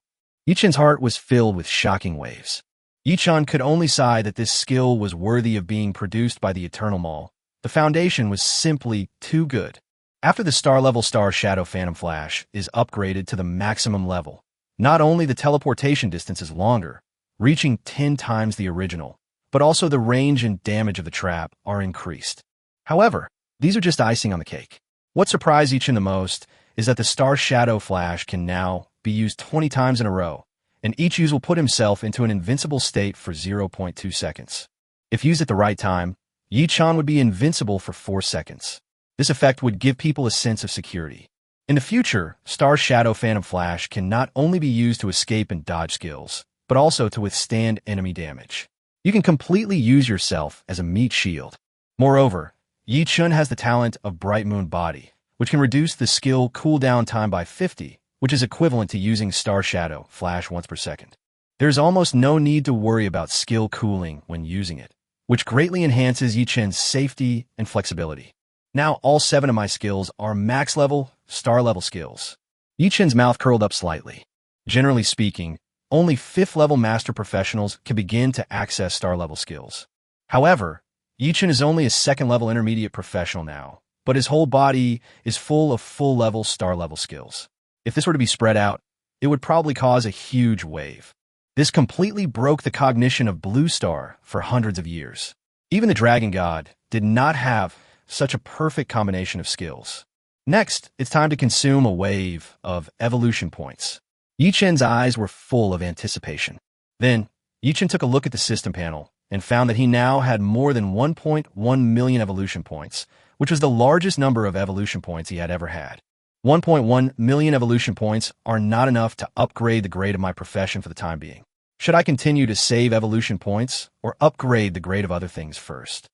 Yichen's heart was filled with shocking waves. Yichen could only sigh that this skill was worthy of being produced by the Eternal Maul. The foundation was simply too good. After the star-level Star Shadow Phantom Flash is upgraded to the maximum level, not only the teleportation distance is longer, reaching 10 times the original, but also the range and damage of the trap are increased. However, these are just icing on the cake. What surprised Yichen the most is that the Star Shadow Flash can now be used 20 times in a row, and each use will put himself into an invincible state for 0.2 seconds. If used at the right time, Yichen would be invincible for 4 seconds. This effect would give people a sense of security. In the future, Star Shadow Phantom Flash can not only be used to escape and dodge skills, but also to withstand enemy damage. You can completely use yourself as a meat shield. Moreover, Yichen has the talent of Bright Moon Body, which can reduce the skill cooldown time by 50, which is equivalent to using Star Shadow Flash once per second. There's almost no need to worry about skill cooling when using it, which greatly enhances Yichen's safety and flexibility. Now all 7 of my skills are max level, star level skills. Yichen's mouth curled up slightly. Generally speaking, only 5th level master professionals can begin to access star level skills. However, Yichen is only a 2nd level intermediate professional now, but his whole body is full of full level star level skills. If this were to be spread out, it would probably cause a huge wave. This completely broke the cognition of Blue Star for hundreds of years. Even the Dragon God did not have such a perfect combination of skills. Next, it's time to consume a wave of evolution points. Yichen's eyes were full of anticipation. Then, Yichen took a look at the system panel and found that he now had more than 1.1 million evolution points, which was the largest number of evolution points he had ever had. 1.1 million evolution points are not enough to upgrade the grade of my profession for the time being. Should I continue to save evolution points or upgrade the grade of other things first?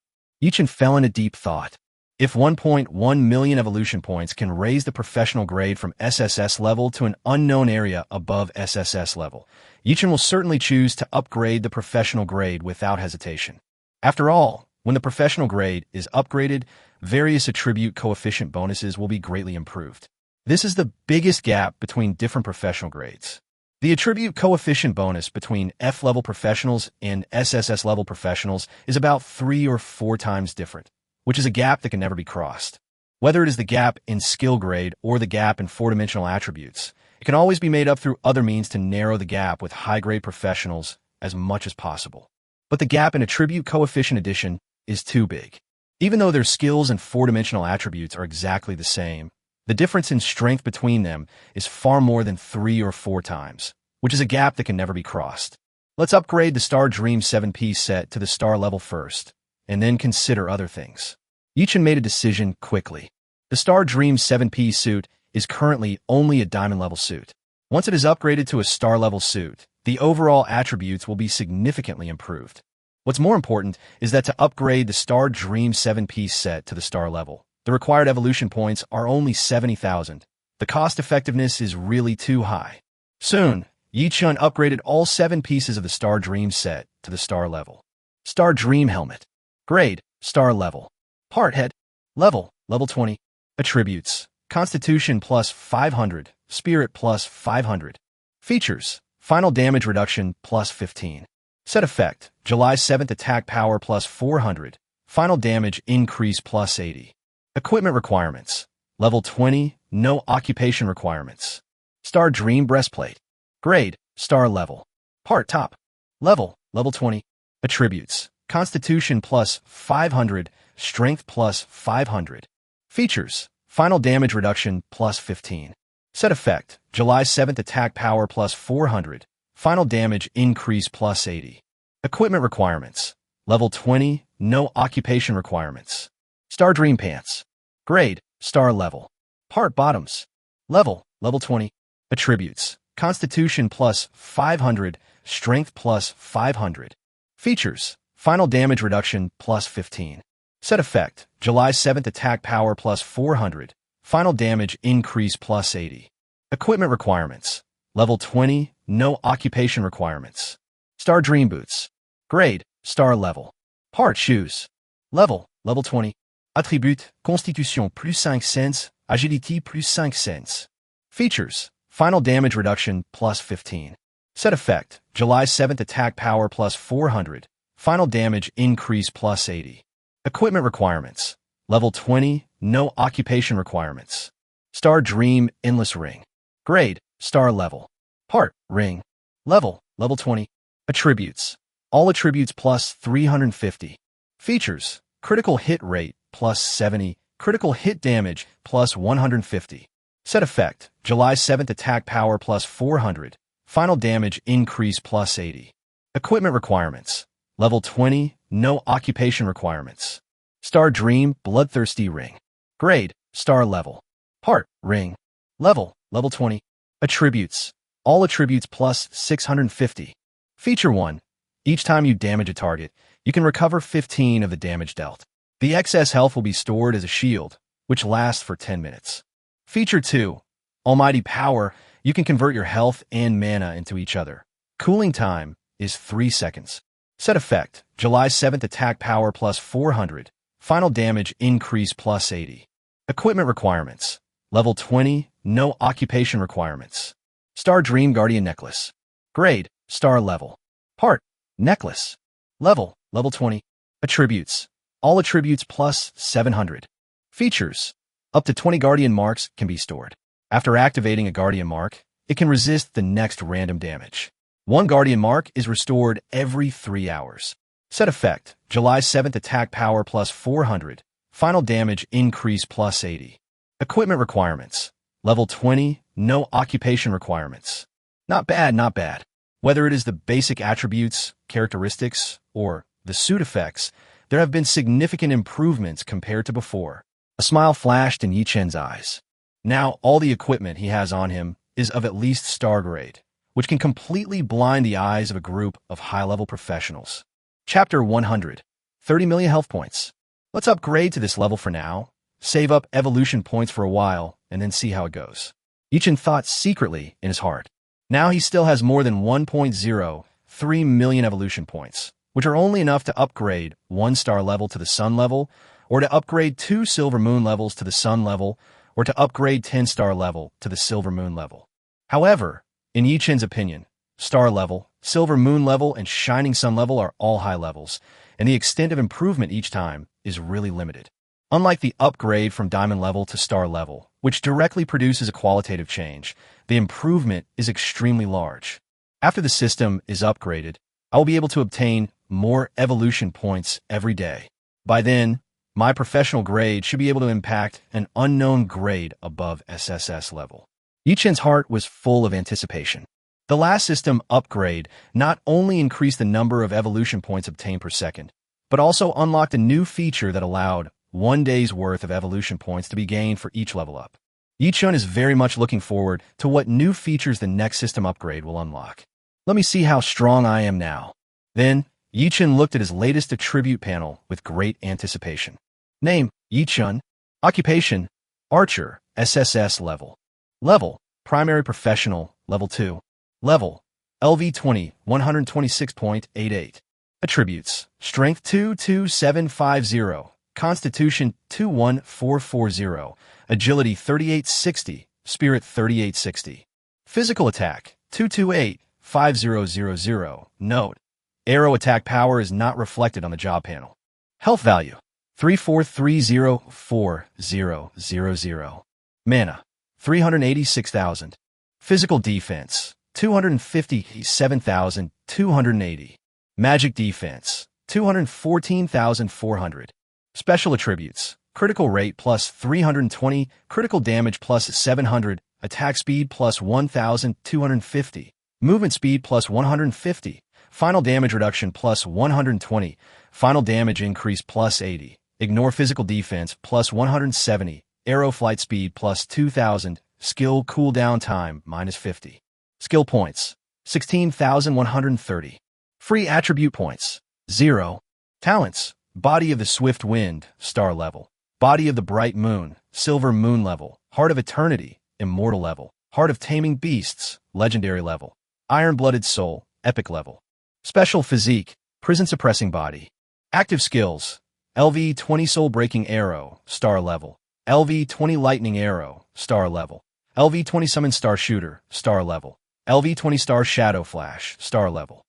Yichen fell into deep thought. If 1.1 million evolution points can raise the professional grade from SSS level to an unknown area above SSS level, Yichen will certainly choose to upgrade the professional grade without hesitation. After all, when the professional grade is upgraded, various attribute coefficient bonuses will be greatly improved. This is the biggest gap between different professional grades. The attribute coefficient bonus between F-level professionals and SSS-level professionals is about 3 or 4 times different, which is a gap that can never be crossed. Whether it is the gap in skill grade or the gap in 4-dimensional attributes, it can always be made up through other means to narrow the gap with high-grade professionals as much as possible. But the gap in attribute coefficient addition is too big. Even though their skills and 4-dimensional attributes are exactly the same, the difference in strength between them is far more than 3 or 4 times, which is a gap that can never be crossed. Let's upgrade the Star Dream 7-piece set to the star level first, and then consider other things. Yichen made a decision quickly. The Star Dream 7-piece suit is currently only a diamond level suit. Once it is upgraded to a star level suit, the overall attributes will be significantly improved. What's more important is that to upgrade the Star Dream 7-piece set to the star level, the required evolution points are only 70,000. The cost effectiveness is really too high. Soon, Yichen upgraded all 7 pieces of the Star Dream set to the star level. Star Dream Helmet. Grade, star level. Part Head. Level 20. Attributes. Constitution plus 500. Spirit plus 500. Features. Final damage reduction plus 15. Set effect. July 7th attack power plus 400. Final damage increase plus 80. Equipment requirements. Level 20. No occupation requirements. Star Dream Breastplate. Grade. Star level. Part Top. Level 20. Attributes. Constitution plus 500, Strength plus 500. Features: Final damage reduction plus 15. Set effect: July 7th attack power plus 400. Final damage increase plus 80. Equipment requirements: Level 20, no occupation requirements. Star Dream Pants. Grade: Star level. Part bottoms. Level: Level 20. Attributes: Constitution plus 500, Strength plus 500. Features: Final damage reduction plus 15. Set effect: July 7th attack power plus 400. Final damage increase plus 80. Equipment requirements: Level 20, no occupation requirements. Star Dream Boots. Grade: Star level. Part shoes. Level: Level 20. Attribute: Constitution plus 5 cents, Agility plus 5 cents. Features: Final damage reduction plus 15. Set effect: July 7th attack power plus 400. Final damage increase plus 80. Equipment requirements: Level 20, no occupation requirements. Star Dream Endless Ring. Grade: Star level. Part: Ring. Level: Level 20. Attributes: All attributes plus 350. Features: Critical hit rate plus 70. Critical hit damage plus 150. Set effect: July 7th attack power plus 400. Final damage increase plus 80. Equipment requirements: Level 20, no occupation requirements. Star Dream Bloodthirsty Ring. Grade: Star level. Part: Ring. Level: Level 20. Attributes: All attributes plus 650. Feature 1. Each time you damage a target, you can recover 15 of the damage dealt. The excess health will be stored as a shield, which lasts for 10 minutes. Feature 2. Almighty Power. You can convert your health and mana into each other. Cooling time is 3 seconds. Set effect: July 7th attack power plus 400. Final damage increase plus 80. Equipment requirements: Level 20, no occupation requirements. Star Dream Guardian Necklace. Grade: Star level. Part: Necklace. Level: Level 20. Attributes: All attributes plus 700. Features: Up to 20 Guardian Marks can be stored. After activating a Guardian Mark, it can resist the next random damage. 1 Guardian Mark is restored every 3 hours. Set effect: July 7th attack power plus 400. Final damage increase plus 80. Equipment requirements: Level 20, no occupation requirements. Not bad, not bad. Whether it is the basic attributes, characteristics, or the suit effects, there have been significant improvements compared to before. A smile flashed in Yi Chen's eyes. Now all the equipment he has on him is of at least star grade, which can completely blind the eyes of a group of high-level professionals. Chapter 100. 30 million health points. Let's upgrade to this level for now, save up evolution points for a while, and then see how it goes. Yi Chen thought secretly in his heart. Now he still has more than 1.03 million evolution points, which are only enough to upgrade 1 star level to the sun level, or to upgrade 2 silver moon levels to the sun level, or to upgrade 10 star level to the silver moon level. However, in Yi Chen's opinion, star level, silver moon level, and shining sun level are all high levels, and the extent of improvement each time is really limited. Unlike the upgrade from diamond level to star level, which directly produces a qualitative change, the improvement is extremely large. After the system is upgraded, I will be able to obtain more evolution points every day. By then, my professional grade should be able to impact an unknown grade above SSS level. Yi Chen's heart was full of anticipation. The last system upgrade not only increased the number of evolution points obtained per second, but also unlocked a new feature that allowed 1 day's worth of evolution points to be gained for each level up. Yi Chen is very much looking forward to what new features the next system upgrade will unlock. Let me see how strong I am now. Then, Yi Chen looked at his latest attribute panel with great anticipation. Name: Yi Chen. Occupation: Archer, SSS level. Level: Primary Professional, Level 2. Level: LV20, 126.88. Attributes: Strength 22750. Constitution 21440. Agility 3860. Spirit 3860. Physical Attack 228-5000. Note: Arrow attack power is not reflected on the job panel. Health value: 34304000. Mana: 386,000. Physical defense: 257,280. Magic defense: 214,400. Special attributes: critical rate plus 320, critical damage plus 700, attack speed plus 1,250, movement speed plus 150, final damage reduction plus 120, final damage increase plus 80, ignore physical defense plus 170, arrow flight speed plus 2,000, skill cooldown time minus 50. Skill points: 16,130. Free attribute points: 0. Talents: Body of the Swift Wind, star level. Body of the Bright Moon, silver moon level. Heart of Eternity, immortal level. Heart of Taming Beasts, legendary level. Iron-Blooded Soul, epic level. Special physique: prison suppressing body. Active skills: LV-20 Soul-Breaking Arrow, star level. LV-20 Lightning Arrow, star level. LV-20 Summon Star Shooter, star level. LV-20 Star Shadow Flash, star level.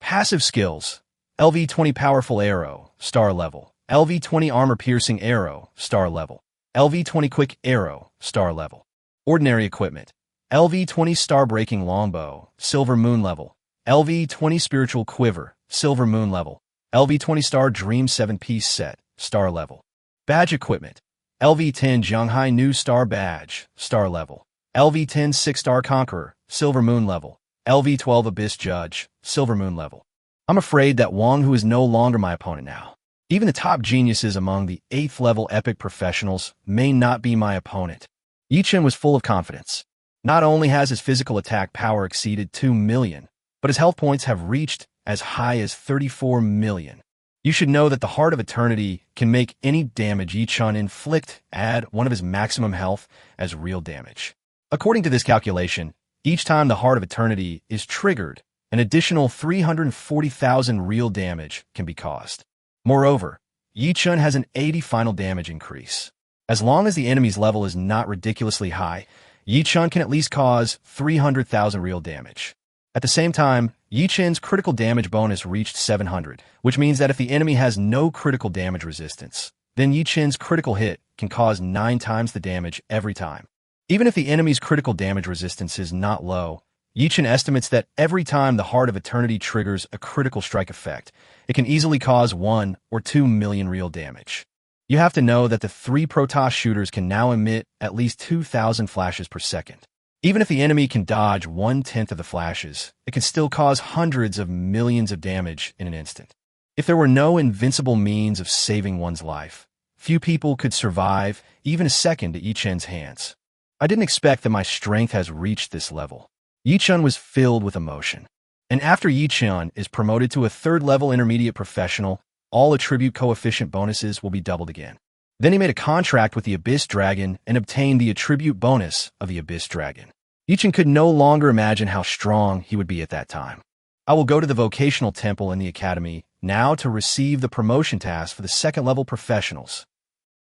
Passive skills: LV-20 Powerful Arrow, star level. LV-20 Armor Piercing Arrow, star level. LV-20 Quick Arrow, star level. Ordinary equipment: LV-20 Star Breaking Longbow, silver moon level. LV-20 Spiritual Quiver, silver moon level. LV-20 Star Dream 7-piece set, star level. Badge equipment: LV-10 Zhanghai New Star Badge, star level. LV-10 6-Star Conqueror, silver moon level. LV-12 Abyss Judge, silver moon level. I'm afraid that Wang Hu is no longer my opponent now. Even the top geniuses among the 8th level epic professionals may not be my opponent. Yi Chen was full of confidence. Not only has his physical attack power exceeded 2 million, but his health points have reached as high as 34 million. You should know that the Heart of Eternity can make any damage Yi Chen inflict add one of his maximum health as real damage. According to this calculation, each time the Heart of Eternity is triggered, an additional 340,000 real damage can be caused. Moreover, Yi Chen has an 80 final damage increase. As long as the enemy's level is not ridiculously high, Yi Chen can at least cause 300,000 real damage. At the same time, Yi Chen's critical damage bonus reached 700, which means that if the enemy has no critical damage resistance, then Yi Chen's critical hit can cause 9 times the damage every time. Even if the enemy's critical damage resistance is not low, Yi Chen estimates that every time the Heart of Eternity triggers a critical strike effect, it can easily cause 1 or 2 million real damage. You have to know that the 3 Protoss shooters can now emit at least 2,000 flashes per second. Even if the enemy can dodge 1/10 of the flashes, it can still cause hundreds of millions of damage in an instant. If there were no invincible means of saving one's life, few people could survive even a second at Yi Chen's hands. I didn't expect that my strength has reached this level. Yi Chen was filled with emotion. And after Yi Chen is promoted to a 3rd-level intermediate professional, all attribute coefficient bonuses will be doubled again. Then he made a contract with the Abyss Dragon and obtained the attribute bonus of the Abyss Dragon. Yi Chen could no longer imagine how strong he would be at that time. I will go to the vocational temple in the academy now to receive the promotion task for the 2nd-level professionals.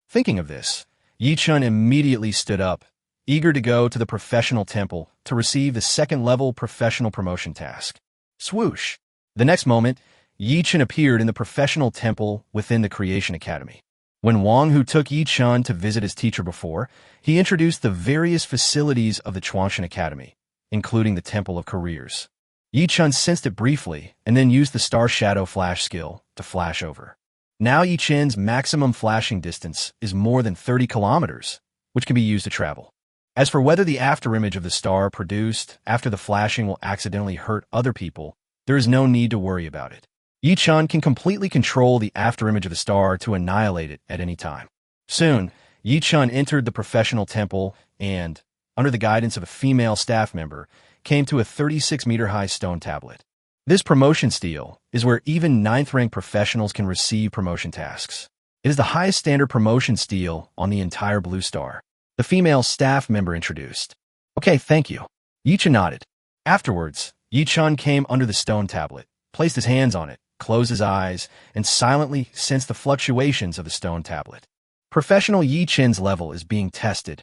Thinking of this, Yi Chen immediately stood up, eager to go to the professional temple to receive the 2nd-level professional promotion task. Swoosh! The next moment, Yi Chen appeared in the professional temple within the Creation Academy. When Wang Hu took Yi Chen to visit his teacher before, he introduced the various facilities of the Chuanshan Academy, including the Temple of Careers. Yi Chen sensed it briefly and then used the Star Shadow Flash skill to flash over. Now Yi Chen's maximum flashing distance is more than 30 kilometers, which can be used to travel. As for whether the afterimage of the star produced after the flashing will accidentally hurt other people, there is no need to worry about it. Yi Chen can completely control the afterimage of the star to annihilate it at any time. Soon, Yi Chen entered the professional temple and, under the guidance of a female staff member, came to a 36-meter-high stone tablet. This promotion stele is where even 9th-rank professionals can receive promotion tasks. It is the highest standard promotion stele on the entire Blue Star. The female staff member introduced. Okay, thank you. Yi Chen nodded. Afterwards, Yi Chen came under the stone tablet, placed his hands on it, closed his eyes, and silently sensed the fluctuations of the stone tablet. Professional Yi Chen's level is being tested.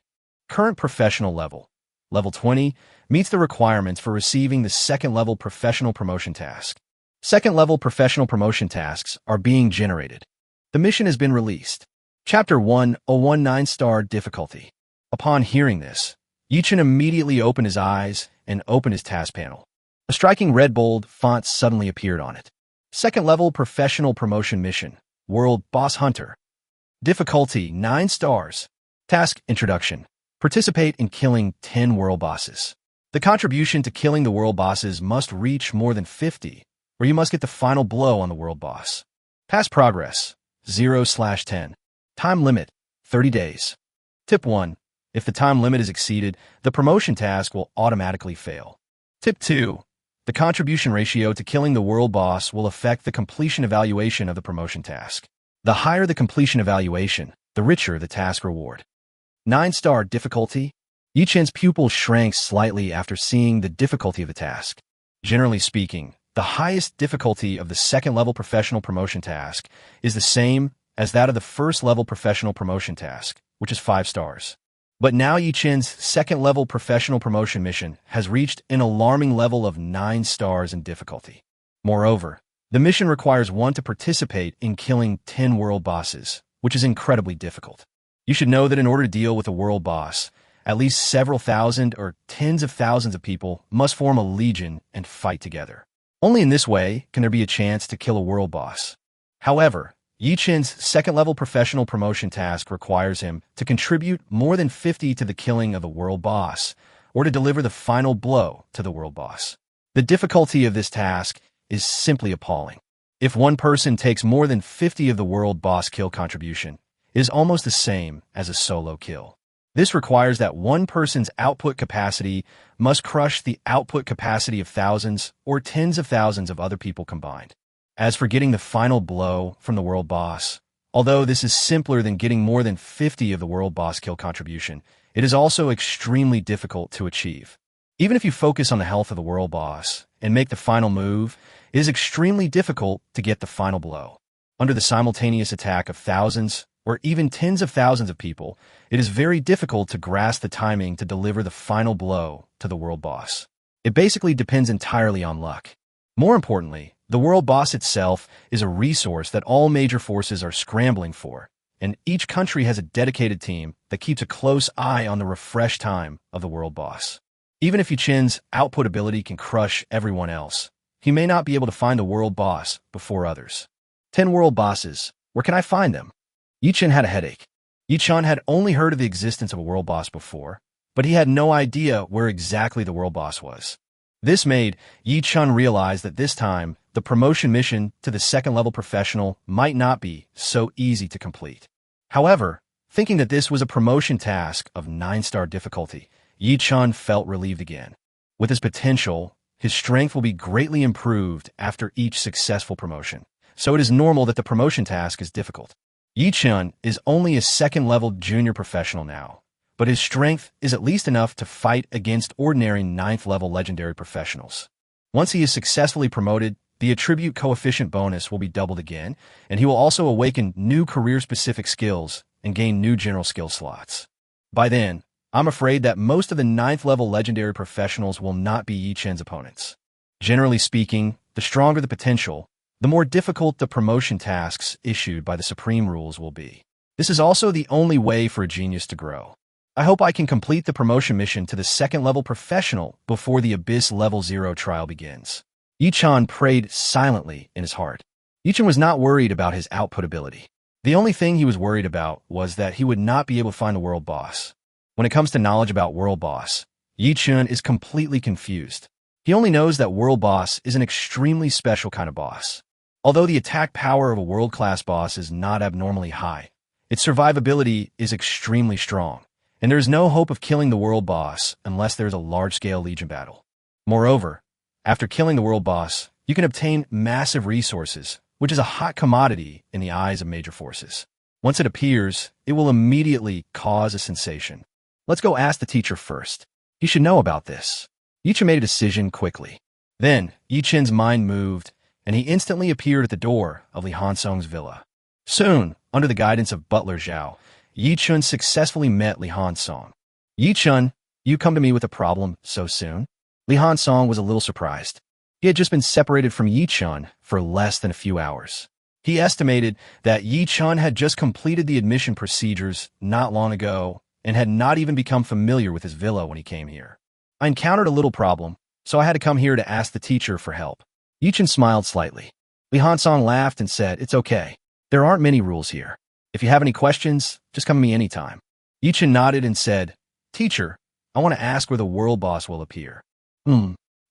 Current professional level, level 20, meets the requirements for receiving the 2nd-level professional promotion task. 2nd-level professional promotion tasks are being generated. The mission has been released. Chapter 1, a 9-star difficulty. Upon hearing this, Yi Chen immediately opened his eyes and opened his task panel. A striking red bold font suddenly appeared on it. Second level professional promotion mission, World Boss Hunter. Difficulty 9 stars. Task introduction. Participate in killing 10 world bosses. The contribution to killing the world bosses must reach more than 50, or you must get the final blow on the world boss. Past progress 0/10. Time limit 30 days. Tip 1. If the time limit is exceeded, the promotion task will automatically fail. Tip 2. The contribution ratio to killing the world boss will affect the completion evaluation of the promotion task. The higher the completion evaluation, the richer the task reward. 9-star difficulty. Yi-Chen's pupil shrank slightly after seeing the difficulty of the task. Generally speaking, the highest difficulty of the second-level professional promotion task is the same as that of the first-level professional promotion task, which is 5 stars. But now Yi-Chen's second-level professional promotion mission has reached an alarming level of 9 stars in difficulty. Moreover, the mission requires one to participate in killing 10 world bosses, which is incredibly difficult. You should know that in order to deal with a world boss, at least several thousand or tens of thousands of people must form a legion and fight together. Only in this way can there be a chance to kill a world boss. However, Yi-Chen's second-level professional promotion task requires him to contribute more than 50 to the killing of the world boss, or to deliver the final blow to the world boss. The difficulty of this task is simply appalling. If one person takes more than 50 of the world boss kill contribution, it is almost the same as a solo kill. This requires that one person's output capacity must crush the output capacity of thousands or tens of thousands of other people combined. As for getting the final blow from the world boss, although this is simpler than getting more than 50 of the world boss kill contribution, it is also extremely difficult to achieve. Even if you focus on the health of the world boss and make the final move, it is extremely difficult to get the final blow. Under the simultaneous attack of thousands or even tens of thousands of people, it is very difficult to grasp the timing to deliver the final blow to the world boss. It basically depends entirely on luck. More importantly, the world boss itself is a resource that all major forces are scrambling for, and each country has a dedicated team that keeps a close eye on the refresh time of the world boss. Even if Yi-Chen's output ability can crush everyone else, he may not be able to find the world boss before others. 10 world bosses. Where can I find them? Yi-Chen had a headache. Yi-Chen had only heard of the existence of a world boss before, but he had no idea where exactly the world boss was. This made Yi-Chen realize that this time, the promotion mission to the second-level professional might not be so easy to complete. However, thinking that this was a promotion task of 9-star difficulty, Yi-Chen felt relieved again. With his potential, his strength will be greatly improved after each successful promotion, so it is normal that the promotion task is difficult. Yi-Chen is only a second-level junior professional now, but his strength is at least enough to fight against ordinary 9th-level legendary professionals. Once he is successfully promoted, the attribute coefficient bonus will be doubled again, and he will also awaken new career-specific skills and gain new general skill slots. By then, I'm afraid that most of the 9th-level legendary professionals will not be Yi-Chen's opponents. Generally speaking, the stronger the potential, the more difficult the promotion tasks issued by the Supreme Rules will be. This is also the only way for a genius to grow. I hope I can complete the promotion mission to the second-level professional before the Abyss Level 0 trial begins. Yi-Chen prayed silently in his heart. Yi-Chen was not worried about his output ability. The only thing he was worried about was that he would not be able to find the world boss. When it comes to knowledge about world boss, Yi-Chen is completely confused. He only knows that world boss is an extremely special kind of boss. Although the attack power of a world-class boss is not abnormally high, its survivability is extremely strong, and there is no hope of killing the world boss unless there is a large-scale legion battle. Moreover, after killing the world boss, you can obtain massive resources, which is a hot commodity in the eyes of major forces. Once it appears, it will immediately cause a sensation. Let's go ask the teacher first. He should know about this. Yi-Chen made a decision quickly. Then, Yi-Chen's mind moved, and he instantly appeared at the door of Li Hansong's villa. Soon, under the guidance of Butler Zhao, Yi-Chen successfully met Li Hansong. Yi-Chen, you come to me with a problem so soon? Li Hansong was a little surprised. He had just been separated from Yi-Chen for less than a few hours. He estimated that Yi-Chen had just completed the admission procedures not long ago and had not even become familiar with his villa when he came here. I encountered a little problem, so I had to come here to ask the teacher for help. Yi-Chen smiled slightly. Li Hansong laughed and said, "It's okay. There aren't many rules here. If you have any questions, just come to me anytime." Yichen nodded and said, "Teacher, I want to ask where the world boss will appear."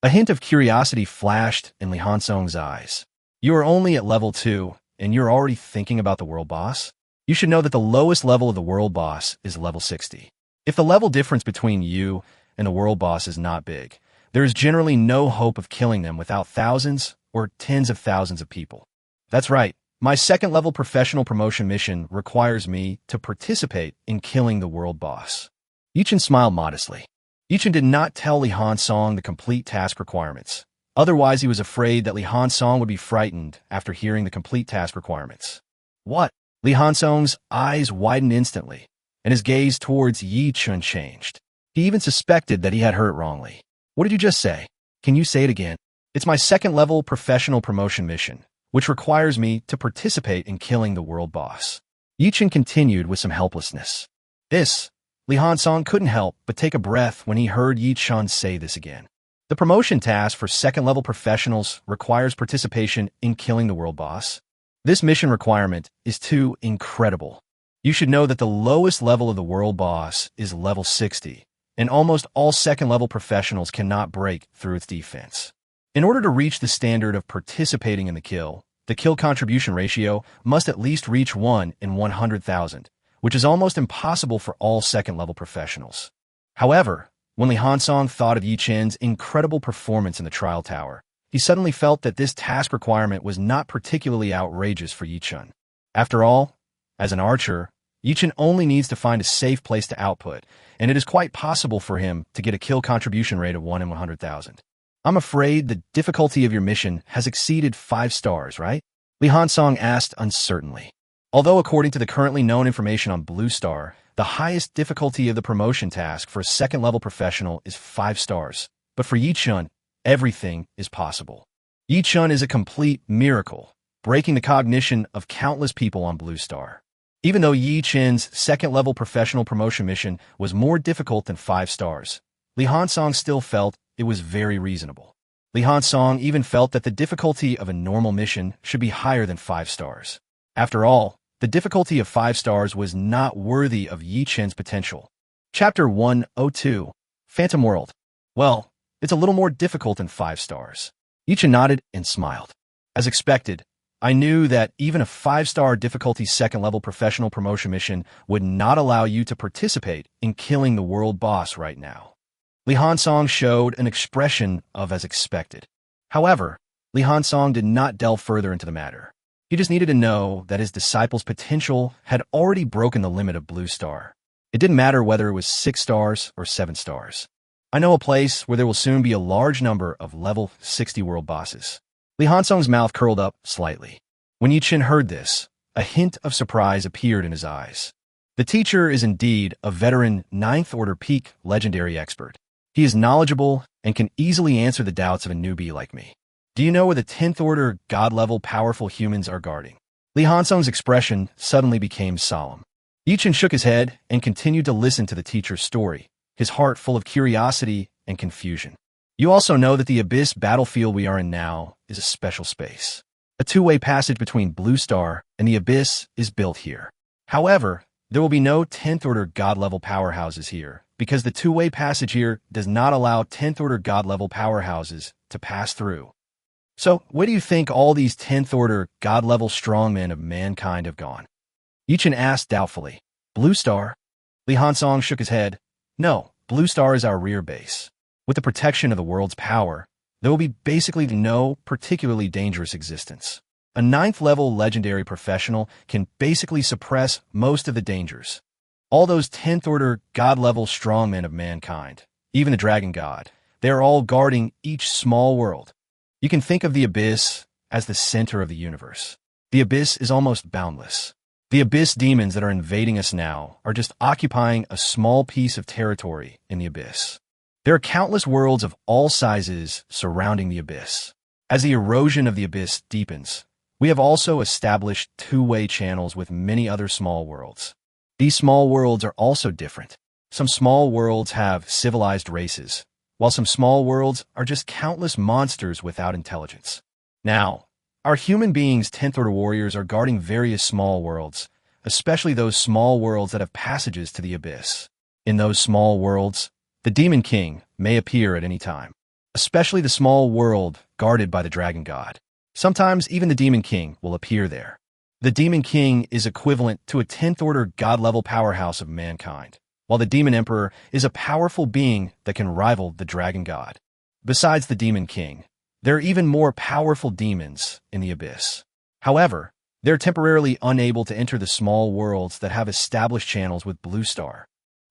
A hint of curiosity flashed in Li Hansong's eyes. "You are only at level 2, and you're already thinking about the world boss? You should know that the lowest level of the world boss is level 60. If the level difference between you and the world boss is not big, there is generally no hope of killing them without thousands or tens of thousands of people. That's right. My second level professional promotion mission requires me to participate in killing the world boss." Yichen smiled modestly. Yichen did not tell Li Hansong the complete task requirements. Otherwise, he was afraid that Li Hansong would be frightened after hearing the complete task requirements. "What?" Li Hansong's eyes widened instantly, and his gaze towards Yichen changed. He even suspected that he had heard it wrongly. "What did you just say? Can you say it again?" "It's my second level professional promotion mission, which requires me to participate in killing the world boss." Yichen continued with some helplessness. Li Hansong couldn't help but take a breath when he heard Yichen say this again. The promotion task for second-level professionals requires participation in killing the world boss. This mission requirement is too incredible. You should know that the lowest level of the world boss is level 60, and almost all second-level professionals cannot break through its defense. In order to reach the standard of participating in the kill contribution ratio must at least reach 1 in 100,000, which is almost impossible for all second-level professionals. However, when Li Hansong thought of Yichen's incredible performance in the trial tower, he suddenly felt that this task requirement was not particularly outrageous for Yichen. After all, as an archer, Yichen only needs to find a safe place to output, and it is quite possible for him to get a kill contribution rate of 1 in 100,000. "I'm afraid the difficulty of your mission has exceeded 5 stars, right?" Li Hansong asked uncertainly. Although according to the currently known information on Blue Star, the highest difficulty of the promotion task for a second-level professional is 5 stars, but for Yichen, everything is possible. Yichen is a complete miracle, breaking the cognition of countless people on Blue Star. Even though Yichen's second-level professional promotion mission was more difficult than 5 stars, Li Hansong still felt it was very reasonable. Li Hansong even felt that the difficulty of a normal mission should be higher than 5 stars. After all, the difficulty of 5 stars was not worthy of Yichen's potential. Chapter 102, Phantom World. "Well, it's a little more difficult than 5 stars. Yichen nodded and smiled. "As expected, I knew that even a 5-star difficulty second-level professional promotion mission would not allow you to participate in killing the world boss right now." Li Hansong showed an expression of as expected. However, Li Hansong did not delve further into the matter. He just needed to know that his disciple's potential had already broken the limit of Blue Star. It didn't matter whether it was 6 stars or 7 stars. "I know a place where there will soon be a large number of level 60 world bosses." Li Hansong's mouth curled up slightly. When Yichen heard this, a hint of surprise appeared in his eyes. The teacher is indeed a veteran 9th Order Peak legendary expert. He is knowledgeable and can easily answer the doubts of a newbie like me. "Do you know where the 10th Order God-level powerful humans are guarding?" Li Hansong's expression suddenly became solemn. Yichen shook his head and continued to listen to the teacher's story, his heart full of curiosity and confusion. "You also know that the Abyss battlefield we are in now is a special space. A two-way passage between Blue Star and the Abyss is built here. However, there will be no 10th Order God-level powerhouses here, because the two-way passage here does not allow 10th Order God-level powerhouses to pass through. So, where do you think all these 10th Order God-level strongmen of mankind have gone?" Yichen asked doubtfully. "Blue Star?" Li Hansong shook his head. "No, Blue Star is our rear base. With the protection of the world's power, there will be basically no particularly dangerous existence. A 9th-level legendary professional can basically suppress most of the dangers. All those 10th Order God-level strongmen of mankind, even the Dragon God, they are all guarding each small world. You can think of the Abyss as the center of the universe. The Abyss is almost boundless. The Abyss demons that are invading us now are just occupying a small piece of territory in the Abyss. There are countless worlds of all sizes surrounding the Abyss. As the erosion of the Abyss deepens, we have also established two-way channels with many other small worlds. These small worlds are also different. Some small worlds have civilized races, while some small worlds are just countless monsters without intelligence. Now, Our human beings' 10th order warriors are guarding various small worlds, especially those small worlds that have passages to the abyss. In those small worlds, the Demon King may appear at any time, especially the small world guarded by the Dragon God. Sometimes even the Demon King will appear there. The Demon King is equivalent to a 10th order god-level powerhouse of mankind, while the Demon Emperor is a powerful being that can rival the Dragon God. Besides the Demon King, there are even more powerful demons in the abyss. However, they're temporarily unable to enter the small worlds that have established channels with Blue Star.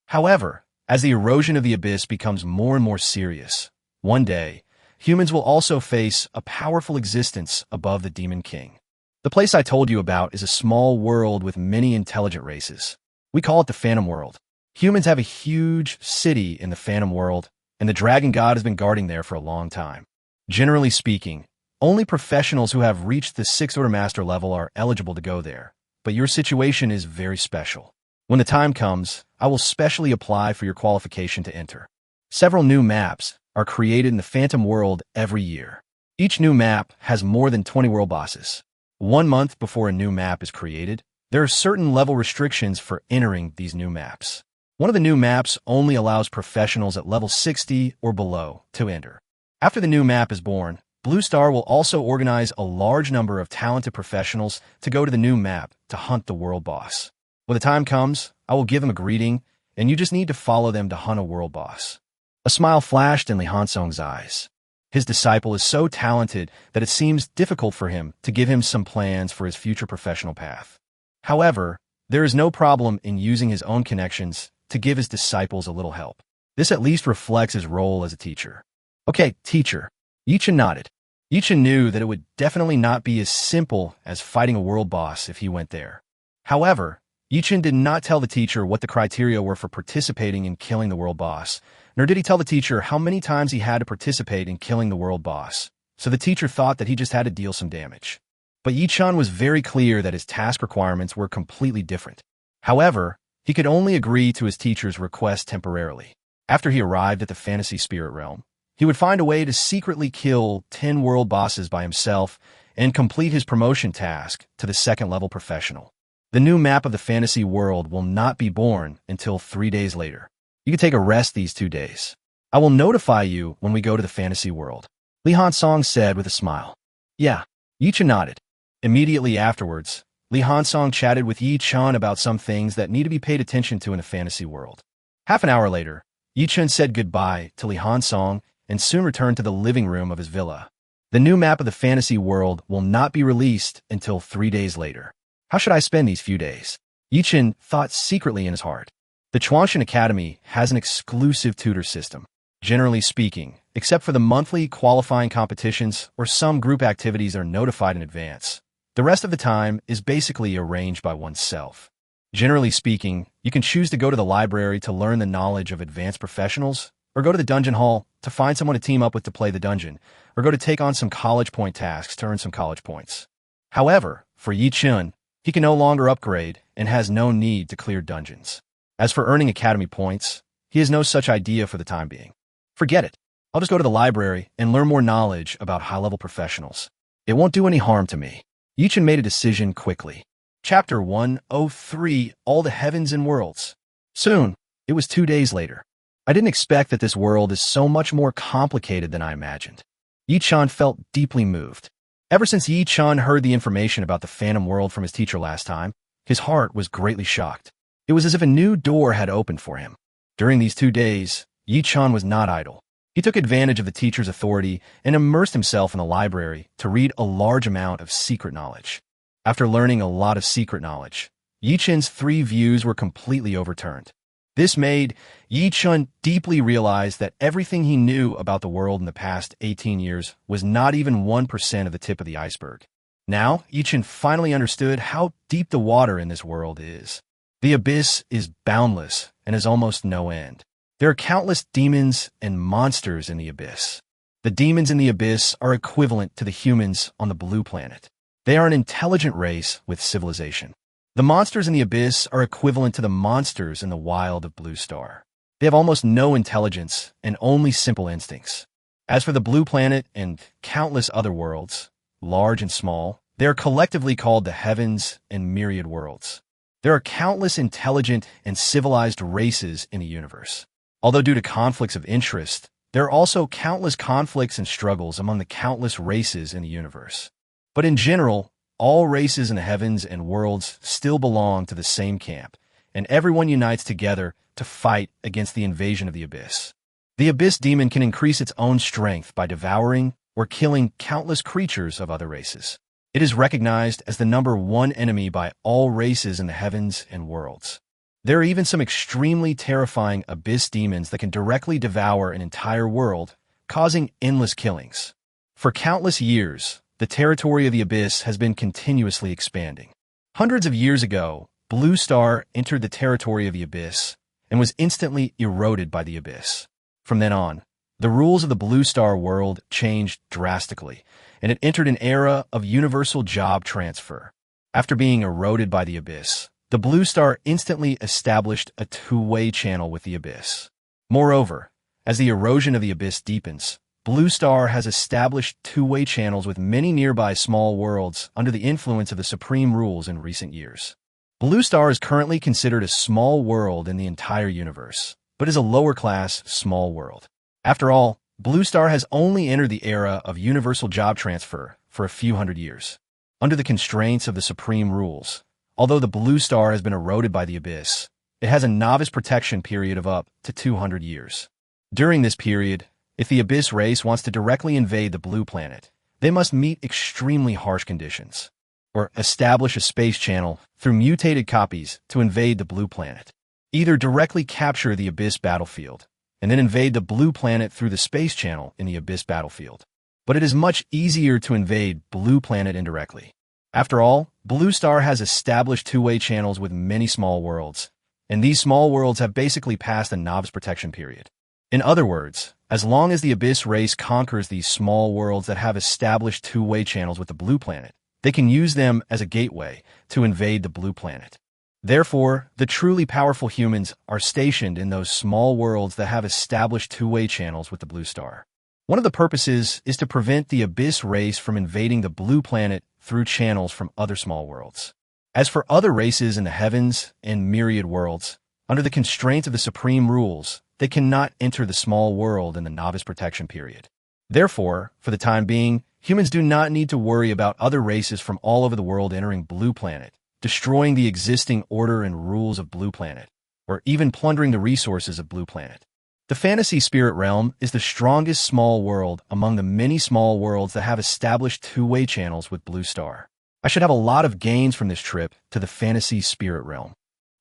However, as the erosion of the abyss becomes more and more serious, one day, humans will also face a powerful existence above the Demon King. The place I told you about is a small world with many intelligent races. We call it the Phantom World. Humans have a huge city in the Phantom World, and the Dragon God has been guarding there for a long time. Generally speaking, only professionals who have reached the 6th order master level are eligible to go there, but your situation is very special. When the time comes, I will specially apply for your qualification to enter. Several new maps are created in the Phantom World every year. Each new map has more than 20 world bosses. 1 month before a new map is created, there are certain level restrictions for entering these new maps. One of the new maps only allows professionals at level 60 or below to enter. After the new map is born, Blue Star will also organize a large number of talented professionals to go to the new map to hunt the world boss. When the time comes, I will give them a greeting, and you just need to follow them to hunt a world boss. A smile flashed in Li Hansong's eyes. His disciple is so talented that it seems difficult for him to give him some plans for his future professional path. However, there is no problem in using his own connections to give his disciples a little help. This at least reflects his role as a teacher. Okay, teacher. Yichen nodded. Yichen knew that it would definitely not be as simple as fighting a world boss if he went there. However, Yichen did not tell the teacher what the criteria were for participating in killing the world boss, nor did he tell the teacher how many times he had to participate in killing the world boss, so the teacher thought that he just had to deal some damage. But Yichen was very clear that his task requirements were completely different. However, he could only agree to his teacher's request temporarily. After he arrived at the fantasy spirit realm, he would find a way to secretly kill 10 world bosses by himself and complete his promotion task to the 2nd level professional. The new map of the fantasy world will not be born until 3 days later. You can take a rest these 2 days. I will notify you when we go to the fantasy world, Li Hansong said with a smile. Yeah, Yichen nodded. Immediately afterwards, Li Hansong chatted with Yichen about some things that need to be paid attention to in the fantasy world. Half an hour later, Yichen said goodbye to Li Hansong and soon returned to the living room of his villa. The new map of the fantasy world will not be released until 3 days later. How should I spend these few days? Yichen thought secretly in his heart. The Chuanshan Academy has an exclusive tutor system. Generally speaking, except for the monthly qualifying competitions or some group activities are notified in advance, the rest of the time is basically arranged by oneself. Generally speaking, you can choose to go to the library to learn the knowledge of advanced professionals, or go to the dungeon hall to find someone to team up with to play the dungeon, or go to take on some college point tasks to earn some college points. However, for Yichen, he can no longer upgrade and has no need to clear dungeons. As for earning academy points, he has no such idea for the time being. Forget it. I'll just go to the library and learn more knowledge about high-level professionals. It won't do any harm to me. Yichen made a decision quickly. Chapter 103, All the Heavens and Worlds. Soon, it was 2 days later. I didn't expect that this world is so much more complicated than I imagined. Yichen felt deeply moved. Ever since Yichen heard the information about the Phantom World from his teacher last time, his heart was greatly shocked. It was as if a new door had opened for him. During these 2 days, Yichen was not idle. He took advantage of the teacher's authority and immersed himself in the library to read a large amount of secret knowledge. After learning a lot of secret knowledge, Yichen's 3 views were completely overturned. This made Yichen deeply realize that everything he knew about the world in the past 18 years was not even 1% of the tip of the iceberg. Now, Yichen finally understood how deep the water in this world is. The abyss is boundless and has almost no end. There are countless demons and monsters in the abyss. The demons in the abyss are equivalent to the humans on the blue planet. They are an intelligent race with civilization. The monsters in the abyss are equivalent to the monsters in the wild of Blue Star. They have almost no intelligence and only simple instincts. As for the blue planet and countless other worlds, large and small, they are collectively called the heavens and myriad worlds. There are countless intelligent and civilized races in the universe. Although due to conflicts of interest, there are also countless conflicts and struggles among the countless races in the universe. But in general, all races in the heavens and worlds still belong to the same camp, and everyone unites together to fight against the invasion of the abyss. The abyss demon can increase its own strength by devouring or killing countless creatures of other races. It is recognized as the #1 enemy by all races in the heavens and worlds. There are even some extremely terrifying abyss demons that can directly devour an entire world, causing endless killings. For countless years, the territory of the abyss has been continuously expanding. Hundreds of years ago, Blue Star entered the territory of the abyss and was instantly eroded by the abyss. From then on, the rules of the Blue Star world changed drastically, and it entered an era of universal job transfer. After being eroded by the abyss, the Blue Star instantly established a two-way channel with the abyss. Moreover, as the erosion of the abyss deepens, Blue Star has established two-way channels with many nearby small worlds under the influence of the supreme rules in recent years. Blue Star is currently considered a small world in the entire universe, but is a lower-class small world. After all, Blue Star has only entered the era of universal job transfer for a few hundred years. Under the constraints of the supreme rules, although the Blue Star has been eroded by the abyss, it has a novice protection period of up to 200 years. During this period, if the abyss race wants to directly invade the blue planet, they must meet extremely harsh conditions, or establish a space channel through mutated copies to invade the blue planet. Either directly capture the abyss battlefield, and then invade the blue planet through the space channel in the abyss battlefield. But it is much easier to invade blue planet indirectly. After all, Blue Star has established two-way channels with many small worlds, and these small worlds have basically passed a novice protection period. In other words, as long as the abyss race conquers these small worlds that have established two-way channels with the blue planet, they can use them as a gateway to invade the blue planet. Therefore, the truly powerful humans are stationed in those small worlds that have established two-way channels with the Blue Star. One of the purposes is to prevent the abyss race from invading the blue planet through channels from other small worlds. As for other races in the heavens and myriad worlds, under the constraints of the supreme rules, they cannot enter the small world in the novice protection period. Therefore, for the time being, humans do not need to worry about other races from all over the world entering Blue Planet, destroying the existing order and rules of Blue Planet, or even plundering the resources of Blue Planet. The fantasy spirit realm is the strongest small world among the many small worlds that have established two-way channels with Blue Star. I should have a lot of gains from this trip to the fantasy spirit realm.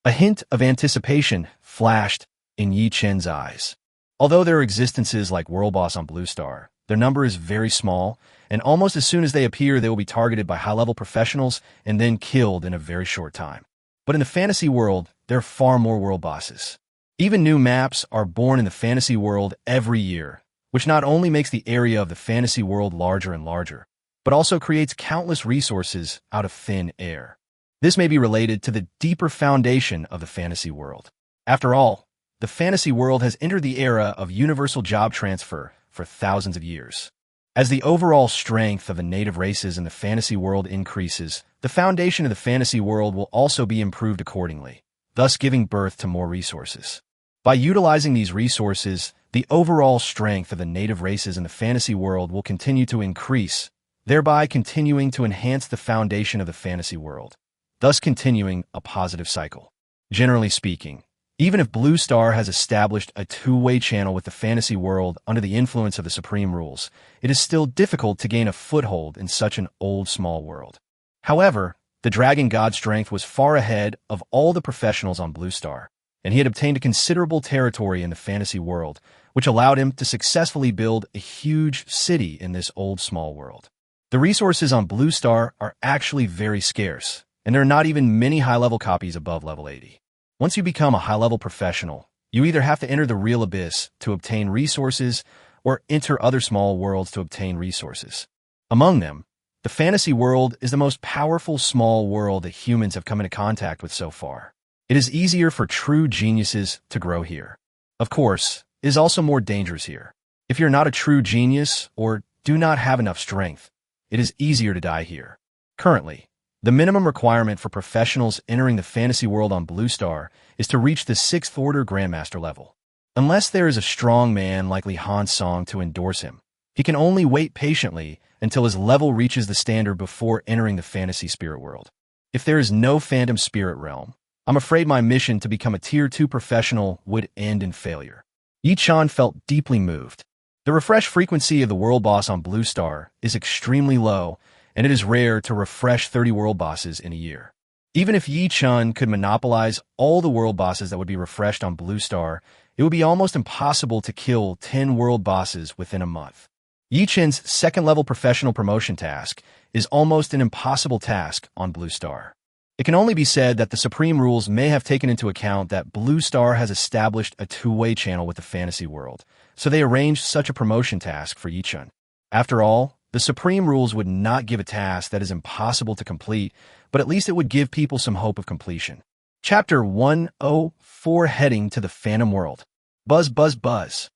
A hint of anticipation flashed in Yi Chen's eyes. Although there are existences like World Boss on Blue Star, their number is very small, and almost as soon as they appear, they will be targeted by high-level professionals and then killed in a very short time. But in the fantasy world, there are far more world bosses. Even new maps are born in the fantasy world every year, which not only makes the area of the fantasy world larger and larger, but also creates countless resources out of thin air. This may be related to the deeper foundation of the fantasy world. After all, the fantasy world has entered the era of universal job transfer for thousands of years. As the overall strength of the native races in the fantasy world increases, the foundation of the fantasy world will also be improved accordingly, thus giving birth to more resources. By utilizing these resources, the overall strength of the native races in the fantasy world will continue to increase, thereby continuing to enhance the foundation of the fantasy world, thus continuing a positive cycle. Generally speaking, even if Blue Star has established a two-way channel with the fantasy world under the influence of the supreme rules, it is still difficult to gain a foothold in such an old small world. However, the Dragon God's strength was far ahead of all the professionals on Blue Star, and he had obtained a considerable territory in the fantasy world, which allowed him to successfully build a huge city in this old small world. The resources on Blue Star are actually very scarce, and there are not even many high-level copies above level 80. Once you become a high-level professional, you either have to enter the real abyss to obtain resources or enter other small worlds to obtain resources. Among them, the fantasy world is the most powerful small world that humans have come into contact with so far. It is easier for true geniuses to grow here. Of course, it is also more dangerous here. If you're not a true genius or do not have enough strength, it is easier to die here. Currently, the minimum requirement for professionals entering the fantasy world on Blue Star is to reach the 6th Order Grandmaster level. Unless there is a strong man like Li Hansong to endorse him, he can only wait patiently until his level reaches the standard before entering the fantasy spirit world. If there is no phantom spirit realm, I'm afraid my mission to become a Tier 2 professional would end in failure. Yi Chan felt deeply moved. The refresh frequency of the world boss on Blue Star is extremely low, and it is rare to refresh 30 world bosses in a year. Even if Yi Chun could monopolize all the world bosses that would be refreshed on Blue Star, it would be almost impossible to kill 10 world bosses within a month. Yi Chun's 2nd level professional promotion task is almost an impossible task on Blue Star. It can only be said that the Supreme Rules may have taken into account that Blue Star has established a two-way channel with the fantasy world, so they arranged such a promotion task for Yi Chun. After all, the Supreme Rules would not give a task that is impossible to complete, but at least it would give people some hope of completion. Chapter 104, Heading to the Phantom World. Buzz, buzz, buzz.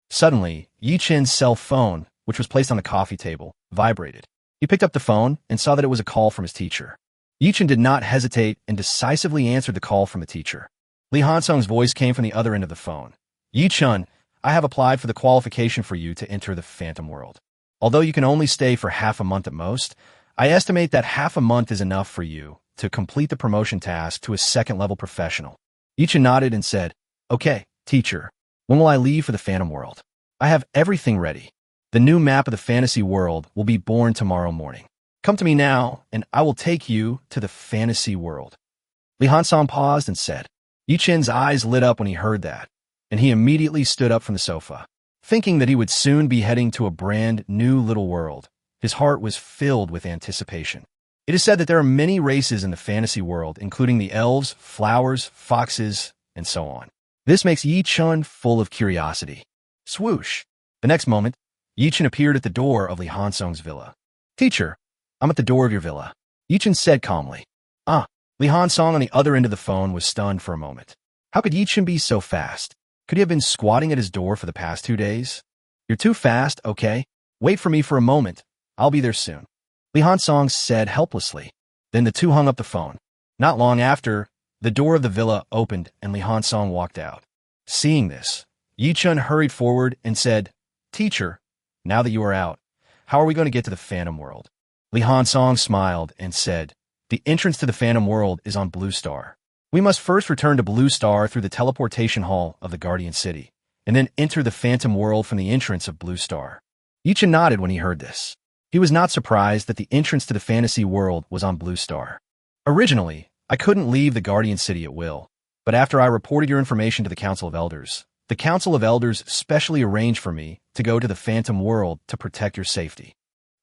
Suddenly, Yi Chen's cell phone, which was placed on the coffee table, vibrated. He picked up the phone and saw that it was a call from his teacher. Yi Chen did not hesitate and decisively answered the call from the teacher. Li Hansong's voice came from the other end of the phone. Yi Chun, I have applied for the qualification for you to enter the Phantom World. Although you can only stay for half a month at most, I estimate that half a month is enough for you to complete the promotion task to a 2nd level professional. Yi Chen nodded and said, Okay, teacher, when will I leave for the Phantom World? I have everything ready. The new map of the fantasy world will be born tomorrow morning. Come to me now, and I will take you to the fantasy world. Li Hansong paused and said. Yi Chen's eyes lit up when he heard that, and he immediately stood up from the sofa. Thinking that he would soon be heading to a brand new little world, his heart was filled with anticipation. It is said that there are many races in the fantasy world, including the elves, flowers, foxes, and so on. This makes Yi Chun full of curiosity. Swoosh! The next moment, Yi Chun appeared at the door of Li Hansong's villa. Teacher, I'm at the door of your villa, Yi Chun said calmly. Li Hansong on the other end of the phone was stunned for a moment. How could Yi Chun be so fast? Could he have been squatting at his door for the past 2 days? You're too fast, okay? Wait for me for a moment. I'll be there soon. Li Hansong said helplessly. Then the two hung up the phone. Not long after, the door of the villa opened and Li Hansong walked out. Seeing this, Yi Chun hurried forward and said, Teacher, now that you are out, how are we going to get to the Phantom World? Li Hansong smiled and said, The entrance to the Phantom World is on Blue Star. We must first return to Blue Star through the teleportation hall of the Guardian City, and then enter the Phantom World from the entrance of Blue Star. Yi Chun nodded when he heard this. He was not surprised that the entrance to the fantasy world was on Blue Star. Originally, I couldn't leave the Guardian City at will, but after I reported your information to the Council of Elders, the Council of Elders specially arranged for me to go to the Phantom World to protect your safety.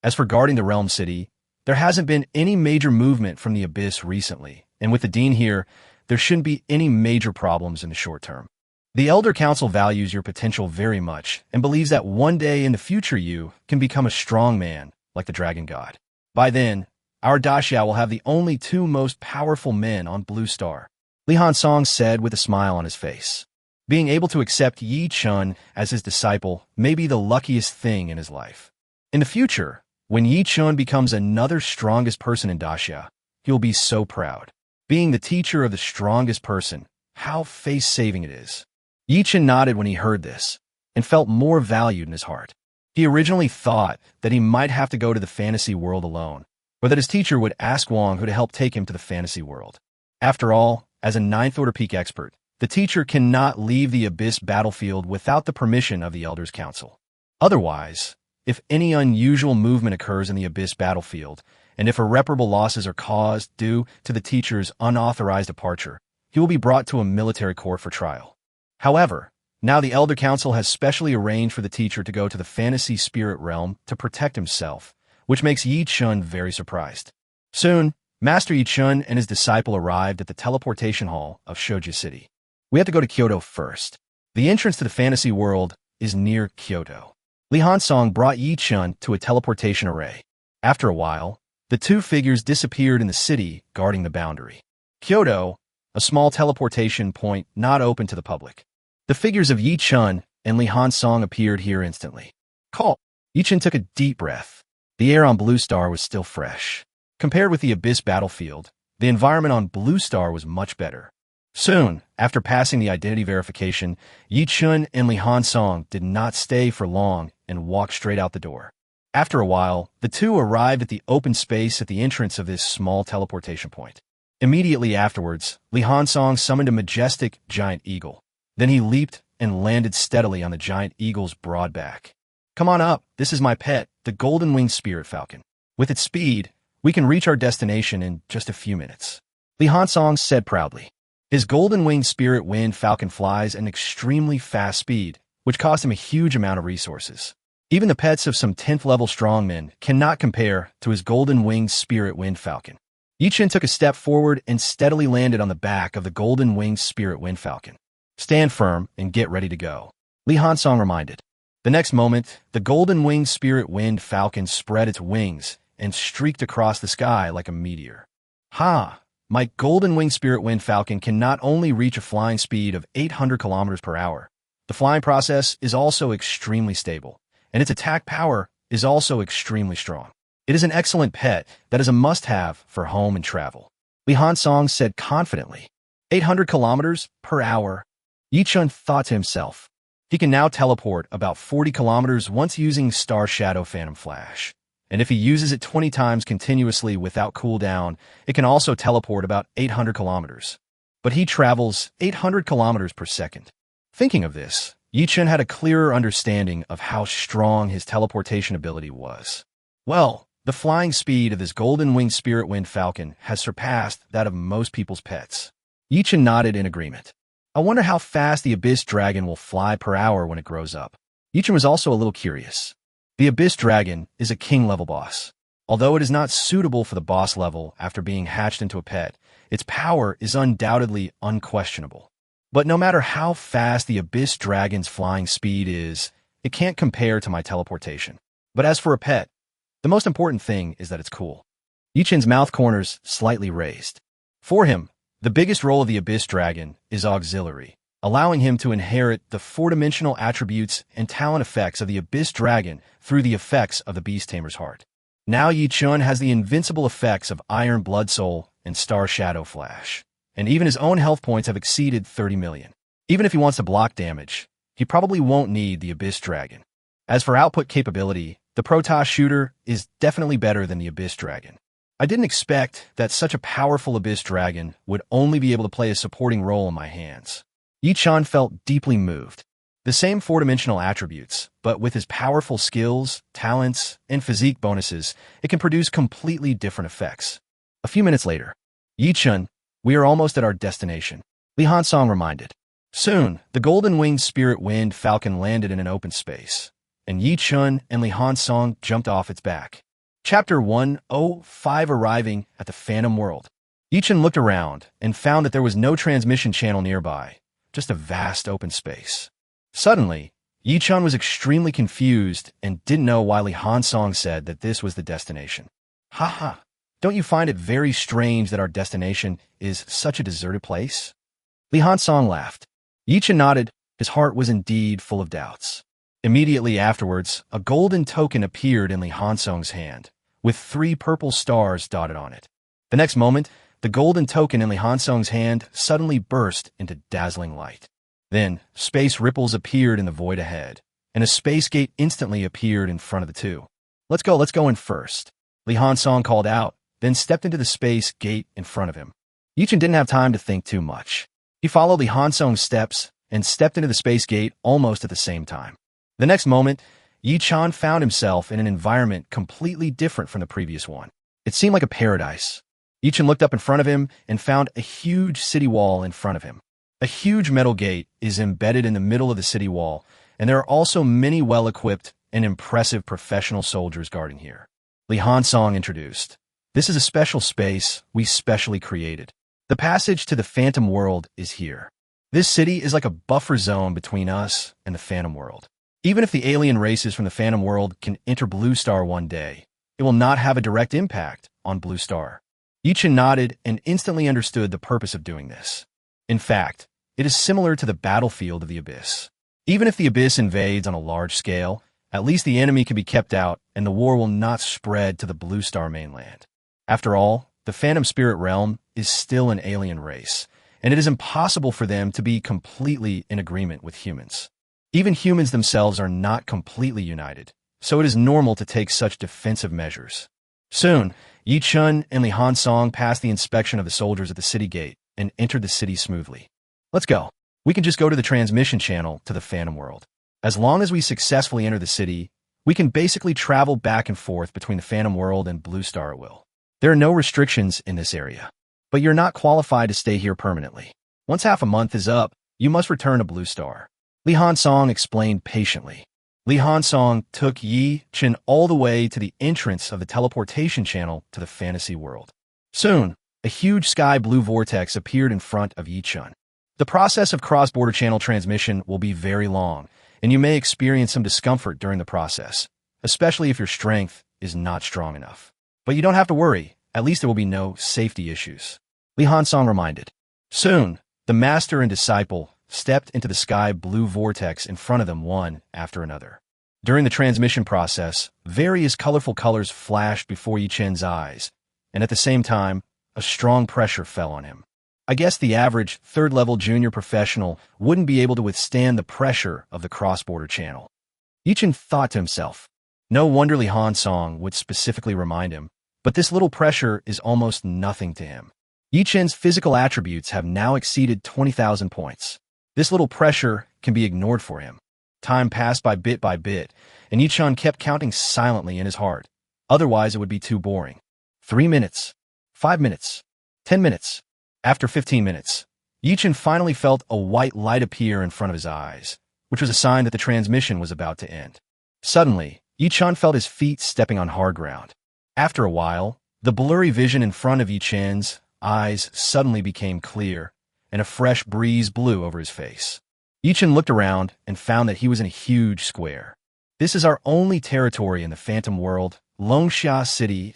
As for guarding the Realm City, there hasn't been any major movement from the Abyss recently, and with the Dean here, there shouldn't be any major problems in the short term. The Elder Council values your potential very much and believes that one day in the future you can become a strong man like the Dragon God. By then, our Daxia will have the only 2 most powerful men on Blue Star, Li Hansong said with a smile on his face. Being able to accept Yi Chun as his disciple may be the luckiest thing in his life. In the future, when Yi Chun becomes another strongest person in Daxia, he'll be so proud. Being the teacher of the strongest person, how face-saving it is. Yi Chun nodded when he heard this, and felt more valued in his heart. He originally thought that he might have to go to the fantasy world alone, or that his teacher would ask Wang Hu to help take him to the fantasy world. After all, as a 9th Order Peak expert, the teacher cannot leave the Abyss battlefield without the permission of the Elders Council. Otherwise, if any unusual movement occurs in the Abyss battlefield, and if irreparable losses are caused due to the teacher's unauthorized departure, he will be brought to a military court for trial. However, now the Elder Council has specially arranged for the teacher to go to the fantasy spirit realm to protect himself, which makes Yi Chun very surprised. Soon, Master Yi Chun and his disciple arrived at the teleportation hall of Shoji City. We have to go to Kyoto first. The entrance to the fantasy world is near Kyoto. Li Hansong brought Yi Chun to a teleportation array. After a while, the 2 figures disappeared in the city guarding the boundary. Kyoto, a small teleportation point not open to the public. The figures of Yi Chun and Li Hansong appeared here instantly. Call. Yi Chun took a deep breath. The air on Blue Star was still fresh. Compared with the Abyss battlefield, the environment on Blue Star was much better. Soon, after passing the identity verification, Yi Chun and Li Hansong did not stay for long and walked straight out the door. After a while, the two arrived at the open space at the entrance of this small teleportation point. Immediately afterwards, Li Hansong summoned a majestic giant eagle. Then he leaped and landed steadily on the giant eagle's broad back. Come on up, this is my pet, the golden-winged spirit falcon. With its speed, we can reach our destination in just a few minutes. Li Hansong said proudly. His golden-winged spirit wind falcon flies at an extremely fast speed, which cost him a huge amount of resources. Even the pets of some 10th-level strongmen cannot compare to his golden-winged spirit wind falcon. Yi Chun took a step forward and steadily landed on the back of the golden-winged spirit wind falcon. Stand firm and get ready to go, Li Hansong reminded. The next moment, the golden-winged spirit wind falcon spread its wings and streaked across the sky like a meteor. Ha! My golden-winged spirit wind falcon can not only reach a flying speed of 800 kilometers per hour, the flying process is also extremely stable, and its attack power is also extremely strong. It is an excellent pet that is a must-have for home and travel, Li Hansong said confidently. 800 kilometers per hour. Yi Chun thought to himself. He can now teleport about 40 kilometers once using Star Shadow Phantom Flash. And if he uses it 20 times continuously without cooldown, it can also teleport about 800 kilometers. But he travels 800 kilometers per second. Thinking of this, Yi Chun had a clearer understanding of how strong his teleportation ability was. Well, the flying speed of this golden-winged spirit wind falcon has surpassed that of most people's pets. Yi Chun nodded in agreement. I wonder how fast the Abyss Dragon will fly per hour when it grows up. Yi Chun was also a little curious. The Abyss Dragon is a king-level boss. Although it is not suitable for the boss level after being hatched into a pet, its power is undoubtedly unquestionable. But no matter how fast the Abyss Dragon's flying speed is, it can't compare to my teleportation. But as for a pet, the most important thing is that it's cool. Yi Chun's mouth corners slightly raised. For him, the biggest role of the Abyss Dragon is auxiliary, allowing him to inherit the four-dimensional attributes and talent effects of the Abyss Dragon through the effects of the Beast Tamer's Heart. Now Yi Chun has the invincible effects of Iron Blood Soul and Star Shadow Flash, and even his own health points have exceeded 30 million. Even if he wants to block damage, he probably won't need the Abyss Dragon. As for output capability, the Protoss shooter is definitely better than the Abyss Dragon. I didn't expect that such a powerful Abyss Dragon would only be able to play a supporting role in my hands. Yi Chun felt deeply moved. The same four-dimensional attributes, but with his powerful skills, talents, and physique bonuses, it can produce completely different effects. A few minutes later, Yi Chun, we are almost at our destination, Li Hansong reminded. Soon, the golden-winged spirit wind falcon landed in an open space, and Yi Chun and Li Hansong jumped off its back. Chapter 105 Arriving at the Phantom World. Yi Chun looked around and found that there was no transmission channel nearby, just a vast open space. Suddenly, Yi Chun was extremely confused and didn't know why Li Hansong said that this was the destination. Haha, don't you find it very strange that our destination is such a deserted place? Li Hansong laughed. Yi Chun nodded. His heart was indeed full of doubts. Immediately afterwards, a golden token appeared in Li Hansong's hand, with 3 purple stars dotted on it. The next moment, the golden token in Li Hansong's hand suddenly burst into dazzling light. Then, space ripples appeared in the void ahead, and a space gate instantly appeared in front of the two. Let's go in first, Li Hansong called out, then stepped into the space gate in front of him. Yi Chun didn't have time to think too much. He followed Li Hansong's steps and stepped into the space gate almost at the same time. The next moment, Yi Chun found himself in an environment completely different from the previous one. It seemed like a paradise. Yi Chun looked up in front of him and found a huge city wall in front of him. A huge metal gate is embedded in the middle of the city wall, and there are also many well-equipped and impressive professional soldiers guarding here. Li Hansong introduced. This is a special space we specially created. The passage to the Phantom World is here. This city is like a buffer zone between us and the Phantom World. Even if the alien races from the Phantom World can enter Blue Star one day, it will not have a direct impact on Blue Star. Yi Chun nodded and instantly understood the purpose of doing this. In fact, it is similar to the battlefield of the Abyss. Even if the Abyss invades on a large scale, At least the enemy can be kept out, and the war will not spread to the Blue Star mainland. After all, the Phantom Spirit Realm is still an alien race, and it is impossible for them to be completely in agreement with humans. Even humans themselves are not completely united, so it is normal to take such defensive measures. Soon, Yi Chun and Li Hansong passed the inspection of the soldiers at the city gate and entered the city smoothly. Let's go. We can just go to the transmission channel to the Phantom World. As long as we successfully enter the city, we can basically travel back and forth between the Phantom World and Blue Star at will. There are no restrictions in this area, but you're not qualified to stay here permanently. Once half a month is up, you must return to Blue Star. Li Hansong explained patiently. Li Hansong took Yi Chun all the way to the entrance of the teleportation channel to the fantasy world. Soon, a huge sky blue vortex appeared in front of Yi Chun. The process of cross-border channel transmission will be very long, and you may experience some discomfort during the process, especially if your strength is not strong enough. But you don't have to worry, at least there will be no safety issues. Li Hansong reminded. Soon, the master and disciple stepped into the sky blue vortex in front of them one after another. During the transmission process, various colorful colors flashed before Yi Chun's eyes, and at the same time, a strong pressure fell on him. I guess the average third-level junior professional wouldn't be able to withstand the pressure of the cross-border channel. Yi Chun thought to himself. No wonder Li Hansong would specifically remind him, but this little pressure is almost nothing to him. Yi Chun's physical attributes have now exceeded 20,000 points. This little pressure can be ignored for him. Time passed by bit, and Yi Chun kept counting silently in his heart. Otherwise, it would be too boring. 3 minutes, 5 minutes, 10 minutes. After 15 minutes, Yi Chun finally felt a white light appear in front of his eyes, which was a sign that the transmission was about to end. Suddenly, Yi Chun felt his feet stepping on hard ground. After a while, the blurry vision in front of Yi Chun's eyes suddenly became clear, and a fresh breeze blew over his face. Yi Chun looked around and found that he was in a huge square. This is our only territory in the Phantom World, Longxia City.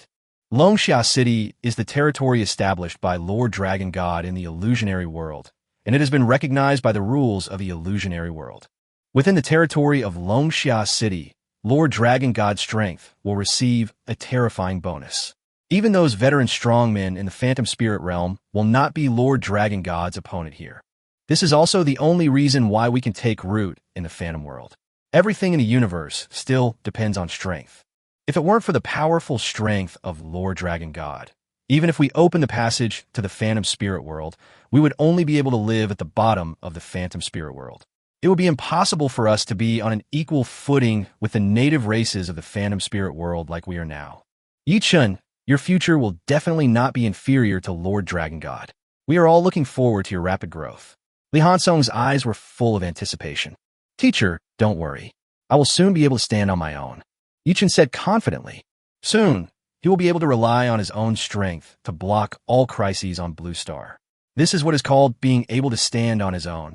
Longxia City is the territory established by Lord Dragon God in the illusionary world, and it has been recognized by the rules of the illusionary world. Within the territory of Longxia City, Lord Dragon God's strength will receive a terrifying bonus. Even those veteran strongmen in the Phantom Spirit Realm will not be Lord Dragon God's opponent here. This is also the only reason why we can take root in the Phantom World. Everything in the universe still depends on strength. If it weren't for the powerful strength of Lord Dragon God, even if we open the passage to the Phantom Spirit World, we would only be able to live at the bottom of the Phantom Spirit World. It would be impossible for us to be on an equal footing with the native races of the Phantom Spirit World like we are now. Yi Chun, your future will definitely not be inferior to Lord Dragon God. We are all looking forward to your rapid growth. Li Hansong's eyes were full of anticipation. Teacher, don't worry. I will soon be able to stand on my own. Yi Chun said confidently. Soon, he will be able to rely on his own strength to block all crises on Blue Star. This is what is called being able to stand on his own.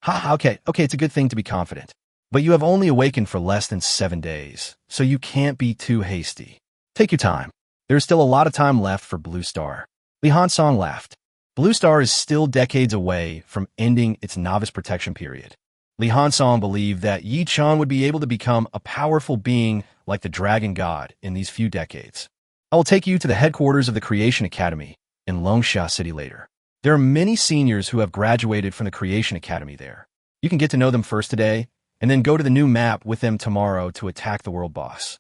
Okay, it's a good thing to be confident. But you have only awakened for less than 7 days, so you can't be too hasty. Take your time. There is still a lot of time left for Blue Star. Li Hansong laughed. Blue Star is still decades away from ending its novice protection period. Li Hansong believed that Yi Chun would be able to become a powerful being like the Dragon God in these few decades. I will take you to the headquarters of the Creation Academy in Longxia City later. There are many seniors who have graduated from the Creation Academy there. You can get to know them first today, and then go to the new map with them tomorrow to attack the world boss.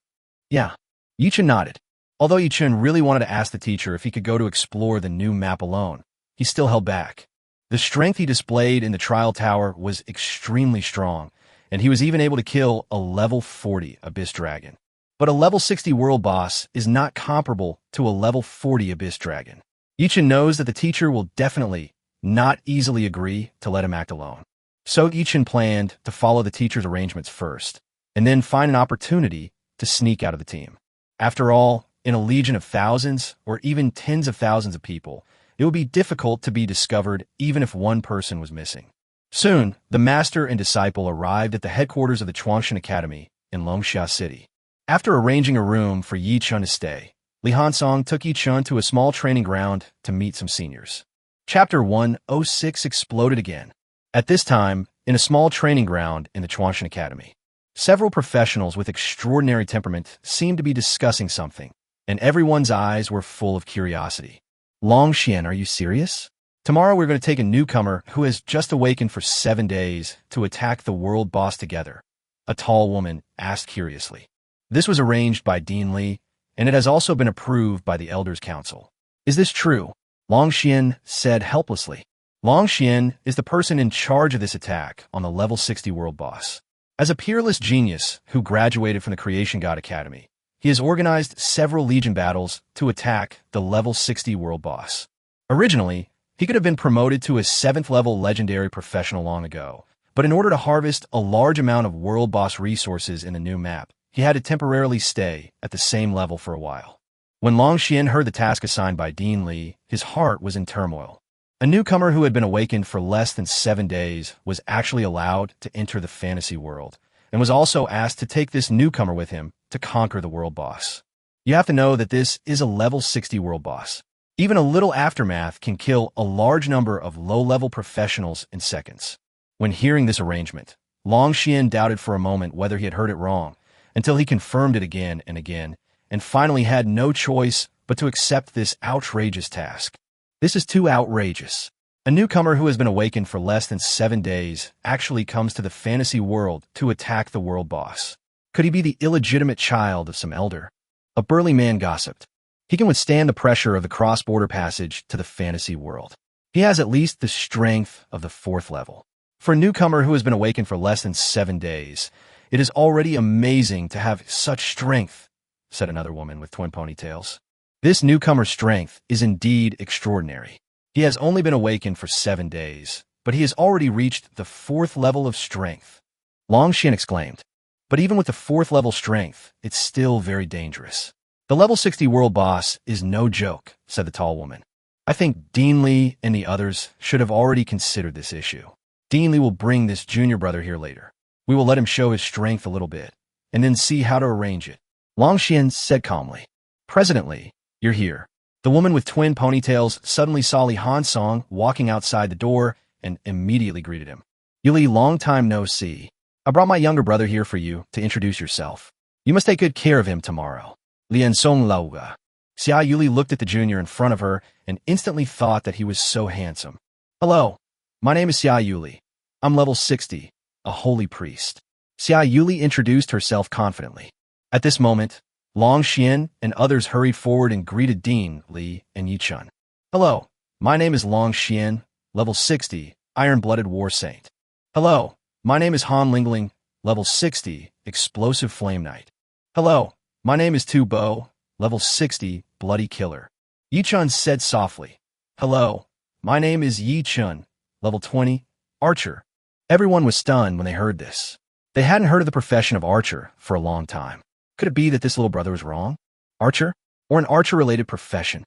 Yeah, Yi Chun nodded. Although Yi Chun really wanted to ask the teacher if he could go to explore the new map alone, he still held back. The strength he displayed in the trial tower was extremely strong, and he was even able to kill a level 40 Abyss Dragon. But a level 60 world boss is not comparable to a level 40 Abyss Dragon. Yi Chun knows that the teacher will definitely not easily agree to let him act alone. So Yi Chun planned to follow the teacher's arrangements first, and then find an opportunity to sneak out of the team. After all, in a legion of thousands or even tens of thousands of people, it would be difficult to be discovered even if one person was missing. Soon, the master and disciple arrived at the headquarters of the Chuangshan Academy in Longxia City. After arranging a room for Yi Chun to stay, Li Hansong took Yi Chun to a small training ground to meet some seniors. Chapter 106 exploded again. At this time, in a small training ground in the Chuangshan Academy. Several professionals with extraordinary temperament seemed to be discussing something, and everyone's eyes were full of curiosity. Long Xian, are you serious? Tomorrow we're going to take a newcomer who has just awakened for 7 days to attack the world boss together, a tall woman asked curiously. This was arranged by Dean Li, and it has also been approved by the Elders' Council. Is this true? Long Xian said helplessly. Long Xian is the person in charge of this attack on the level 60 world boss. As a peerless genius who graduated from the Creation God Academy, he has organized several Legion battles to attack the level 60 world boss. Originally, he could have been promoted to a 7th level legendary professional long ago, but in order to harvest a large amount of world boss resources in the new map, he had to temporarily stay at the same level for a while. When Long Xian heard the task assigned by Dean Li, his heart was in turmoil. A newcomer who had been awakened for less than 7 days was actually allowed to enter the fantasy world, and was also asked to take this newcomer with him to conquer the world boss. You have to know that this is a level 60 world boss. Even a little aftermath can kill a large number of low-level professionals in seconds. When hearing this arrangement, Long Xian doubted for a moment whether he had heard it wrong, until he confirmed it again, and finally had no choice but to accept this outrageous task. This is too outrageous. A newcomer who has been awakened for less than 7 days actually comes to the fantasy world to attack the world boss. Could he be the illegitimate child of some elder? A burly man gossiped. He can withstand the pressure of the cross-border passage to the fantasy world. He has at least the strength of the 4th level. For a newcomer who has been awakened for less than 7 days, it is already amazing to have such strength, said another woman with twin ponytails. This newcomer's strength is indeed extraordinary. He has only been awakened for 7 days, but he has already reached the 4th level of strength. Long Xian exclaimed. But even with the 4th level strength, it's still very dangerous. The level 60 world boss is no joke, said the tall woman. I think Dean Li and the others should have already considered this issue. Dean Li will bring this junior brother here later. We will let him show his strength a little bit, and then see how to arrange it. Long Xian said calmly. President Li, you're here. The woman with twin ponytails suddenly saw Li Hansong walking outside the door and immediately greeted him. Yuli, long time no see. I brought my younger brother here for you to introduce yourself. You must take good care of him tomorrow. Lian Song Lauga. Xia Yuli looked at the junior in front of her and instantly thought that he was so handsome. Hello, my name is Xia Yuli. I'm level 60, a holy priest. Xia Yuli introduced herself confidently. At this moment, Long Xian and others hurried forward and greeted Dean Li and Yichun. Hello, my name is Long Xian, level 60, Iron-Blooded War Saint. Hello, my name is Han Lingling, level 60, Explosive Flame Knight. Hello, my name is Tu Bo, level 60, Bloody Killer. Yichun said softly. Hello, my name is Yichun, level 20, Archer. Everyone was stunned when they heard this. They hadn't heard of the profession of archer for a long time. Could it be that this little brother was wrong? Archer? Or an archer-related profession?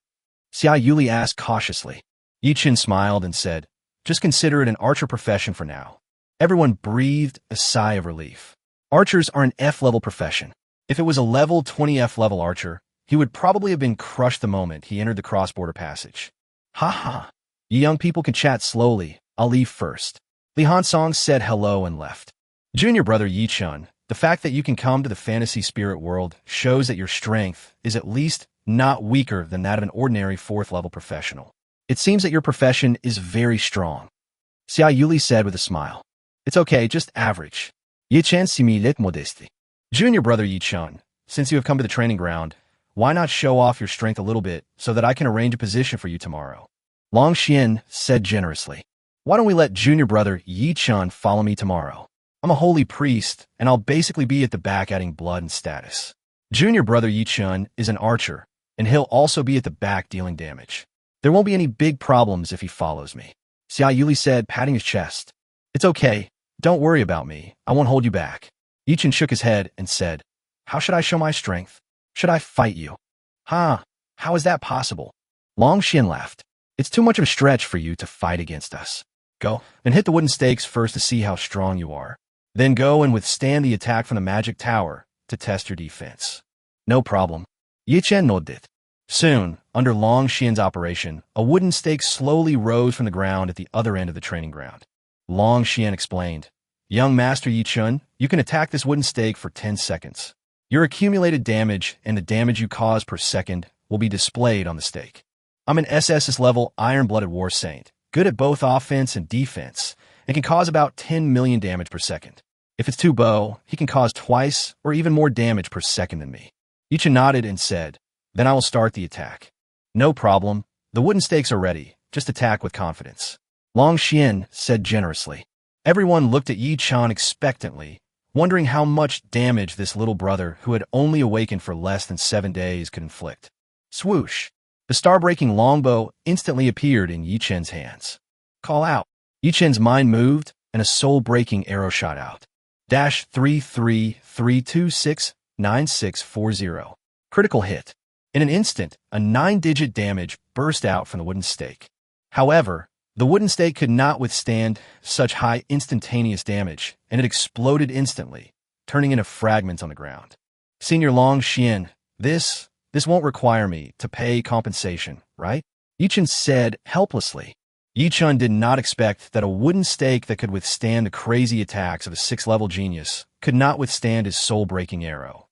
Xia Yuli asked cautiously. Yichun smiled and said, just consider it an archer profession for now. Everyone breathed a sigh of relief. Archers are an F-level profession. If it was a level 20 F-level archer, he would probably have been crushed the moment he entered the cross-border passage. Ha ha. You young people can chat slowly. I'll leave first. Li Hansong said hello and left. Junior brother Yichun, the fact that you can come to the fantasy spirit world shows that your strength is at least not weaker than that of an ordinary 4th level professional. It seems that your profession is very strong. Xia Yuli said with a smile. It's okay, just average. Yichun similit modesty. Junior brother Yichun, since you have come to the training ground, why not show off your strength a little bit so that I can arrange a position for you tomorrow? Long Xian said generously. Why don't we let junior brother Yichun follow me tomorrow? I'm a holy priest, and I'll basically be at the back adding blood and status. Junior brother Yichun is an archer, and he'll also be at the back dealing damage. There won't be any big problems if he follows me. Xia Yuli said, patting his chest. It's okay. Don't worry about me. I won't hold you back. Yichun shook his head and said, how should I show my strength? Should I fight you? How is that possible? Long Xian laughed. It's too much of a stretch for you to fight against us. Go and hit the wooden stakes first to see how strong you are. Then go and withstand the attack from the magic tower to test your defense. No problem. Yichun nodded. Soon, under Long Xian's operation, a wooden stake slowly rose from the ground at the other end of the training ground. Long Xian explained, Young Master Yi Chun, you can attack this wooden stake for 10 seconds. Your accumulated damage and the damage you cause per second will be displayed on the stake. I'm an SSS level Iron-Blooded War Saint, good at both offense and defense, and can cause about 10 million damage per second. If it's Tu Bo, he can cause twice or even more damage per second than me. Yi Chun nodded and said, then I will start the attack. No problem. The wooden stakes are ready. Just attack with confidence. Long Xian said generously. Everyone looked at Yi Chun expectantly, wondering how much damage this little brother who had only awakened for less than 7 days could inflict. Swoosh! The star-breaking longbow instantly appeared in Yi Chun's hands. Call out. Yi Chun's mind moved, and a soul-breaking arrow shot out. -333269640. Critical hit. In an instant, a 9-digit damage burst out from the wooden stake. However, the wooden stake could not withstand such high instantaneous damage, and it exploded instantly, turning into fragments on the ground. Senior Long Xian, this won't require me to pay compensation, right? Yi Chun said helplessly. Yi Chun did not expect that a wooden stake that could withstand the crazy attacks of a 6th-level genius could not withstand his soul-breaking arrow.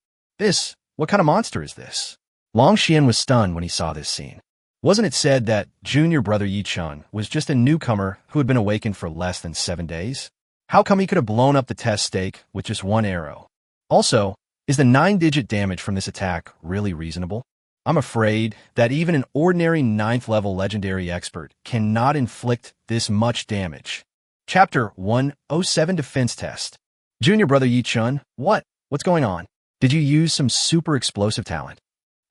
What kind of monster is this? Long Xian was stunned when he saw this scene. Wasn't it said that junior brother Yi Chun was just a newcomer who had been awakened for less than 7 days? How come he could have blown up the test stake with just 1 arrow? Also, is the 9-digit damage from this attack really reasonable? I'm afraid that even an ordinary 9th-level legendary expert cannot inflict this much damage. Chapter 107 Defense Test. Junior brother Yi Chun, what's going on? Did you use some super explosive talent?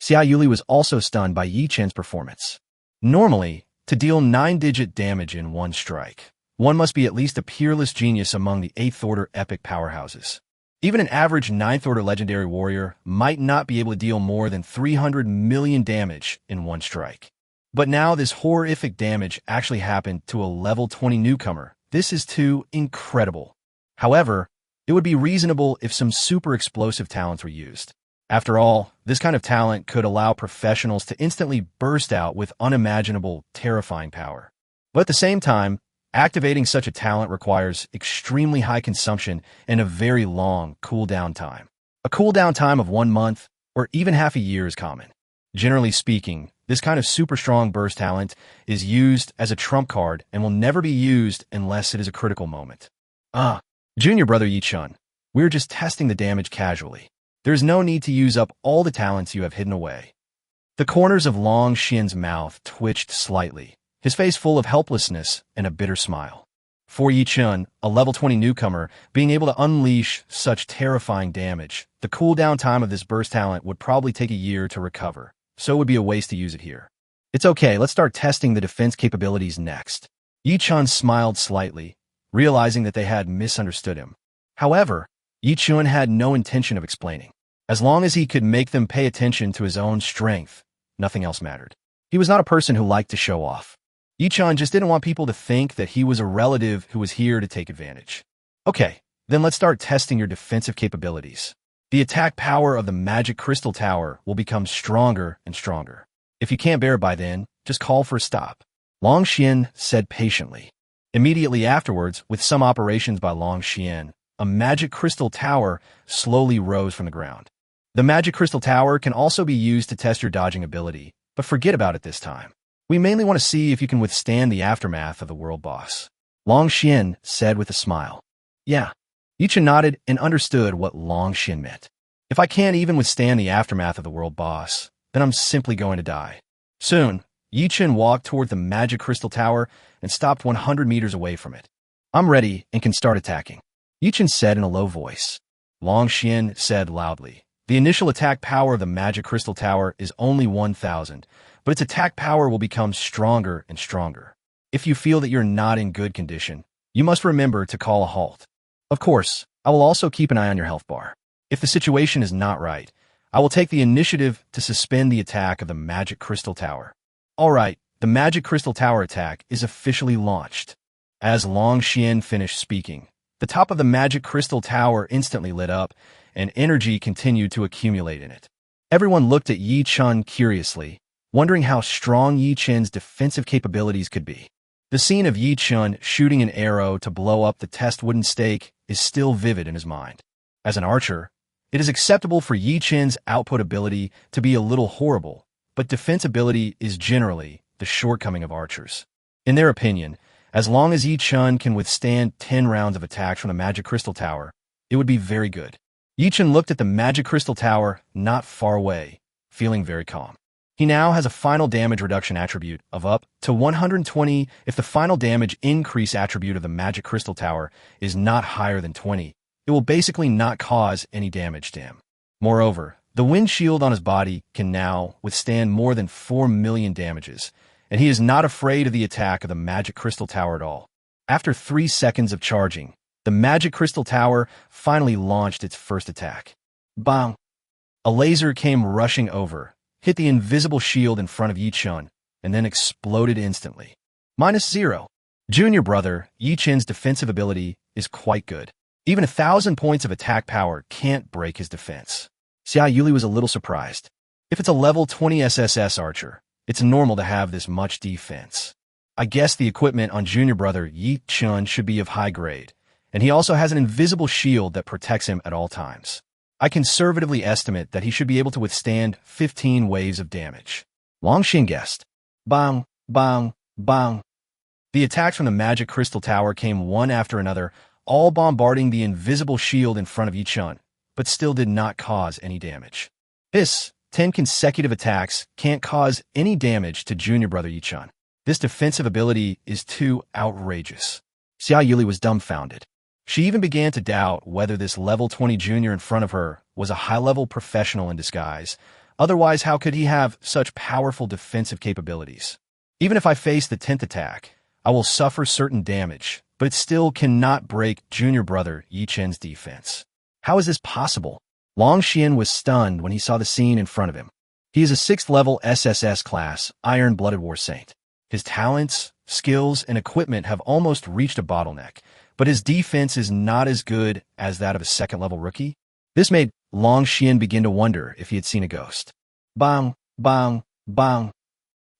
Xia Yuli was also stunned by Yi Chun's performance. Normally, to deal 9-digit damage in 1 strike, one must be at least a peerless genius among the 8th-order epic powerhouses. Even an average 9th-order legendary warrior might not be able to deal more than 300 million damage in 1 strike. But now this horrific damage actually happened to a level 20 newcomer. This is too incredible. However, it would be reasonable if some super explosive talents were used. After all, this kind of talent could allow professionals to instantly burst out with unimaginable, terrifying power. But at the same time, activating such a talent requires extremely high consumption and a very long cooldown time. A cooldown time of 1 month or even half a year is common. Generally speaking, this kind of super strong burst talent is used as a trump card and will never be used unless it is a critical moment. Junior brother Yi Chun, we're just testing the damage casually. There's no need to use up all the talents you have hidden away. The corners of Long Xian's mouth twitched slightly, his face full of helplessness and a bitter smile. For Yi Chun, a level 20 newcomer, being able to unleash such terrifying damage, the cooldown time of this burst talent would probably take a year to recover, so it would be a waste to use it here. It's okay, let's start testing the defense capabilities next. Yi Chun smiled slightly, realizing that they had misunderstood him. However, Yi Chun had no intention of explaining. As long as he could make them pay attention to his own strength, nothing else mattered. He was not a person who liked to show off. Yi Chun just didn't want people to think that he was a relative who was here to take advantage. Okay, then let's start testing your defensive capabilities. The attack power of the Magic Crystal Tower will become stronger and stronger. If you can't bear it by then, just call for a stop. Long Xian said patiently. Immediately afterwards, with some operations by Long Xian, a Magic Crystal Tower slowly rose from the ground. The Magic Crystal Tower can also be used to test your dodging ability, but forget about it this time. We mainly want to see if you can withstand the aftermath of the world boss. Long Xian said with a smile. Yeah. Yi Chun nodded and understood what Long Xian meant. If I can't even withstand the aftermath of the world boss, then I'm simply going to die. Soon, Yi Chun walked toward the Magic Crystal Tower and stopped 100 meters away from it. I'm ready and can start attacking, Yi Chun said in a low voice. Long Xian said loudly. The initial attack power of the Magic Crystal Tower is only 1,000, but its attack power will become stronger and stronger. If you feel that you're not in good condition, you must remember to call a halt. Of course, I will also keep an eye on your health bar. If the situation is not right, I will take the initiative to suspend the attack of the Magic Crystal Tower. All right, the Magic Crystal Tower attack is officially launched. As Long Xian finished speaking, the top of the Magic Crystal Tower instantly lit up, and energy continued to accumulate in it. Everyone looked at Yi Chun curiously, wondering how strong Yi Chun's defensive capabilities could be. The scene of Yi Chun shooting an arrow to blow up the test wooden stake is still vivid in his mind. As an archer, it is acceptable for Yi Chen's output ability to be a little horrible, but defense ability is generally the shortcoming of archers. In their opinion, as long as Yi Chen can withstand 10 rounds of attacks from the Magic Crystal Tower, it would be very good. Yi Chen looked at the Magic Crystal Tower not far away, feeling very calm. He now has a final damage reduction attribute of up to 120 if the final damage increase attribute of the Magic Crystal Tower is not higher than 20. It will basically not cause any damage to him. Moreover, the wind shield on his body can now withstand more than 4 million damages, and he is not afraid of the attack of the Magic Crystal Tower at all. After 3 seconds of charging, the Magic Crystal Tower finally launched its first attack. Bang! A laser came rushing over, hit the invisible shield in front of Yi Chen, and then exploded instantly. -0. Junior brother Yi Chen's defensive ability is quite good. Even 1,000 points of attack power can't break his defense. Xia Yuli was a little surprised. If it's a level 20 SSS archer, it's normal to have this much defense. I guess the equipment on junior brother Yi Chen should be of high grade, and he also has an invisible shield that protects him at all times. I conservatively estimate that he should be able to withstand 15 waves of damage. Long Xin guessed. Bang, bang, bang. The attacks from the Magic Crystal Tower came one after another, all bombarding the invisible shield in front of Yi Chen, but still did not cause any damage. 10 consecutive attacks can't cause any damage to junior brother Yi Chen. This defensive ability is too outrageous. Xia Yuli was dumbfounded. She even began to doubt whether this level 20 junior in front of her was a high-level professional in disguise. Otherwise, how could he have such powerful defensive capabilities? Even if I face the 10th attack, I will suffer certain damage, but it still cannot break junior brother Yi Chen's defense. How is this possible? Long Xian was stunned when he saw the scene in front of him. He is a 6th level SSS class, Iron-Blooded War Saint. His talents, skills, and equipment have almost reached a bottleneck, but his defense is not as good as that of a 2nd level rookie. This made Long Xian begin to wonder if he had seen a ghost. Bang, bang, bang.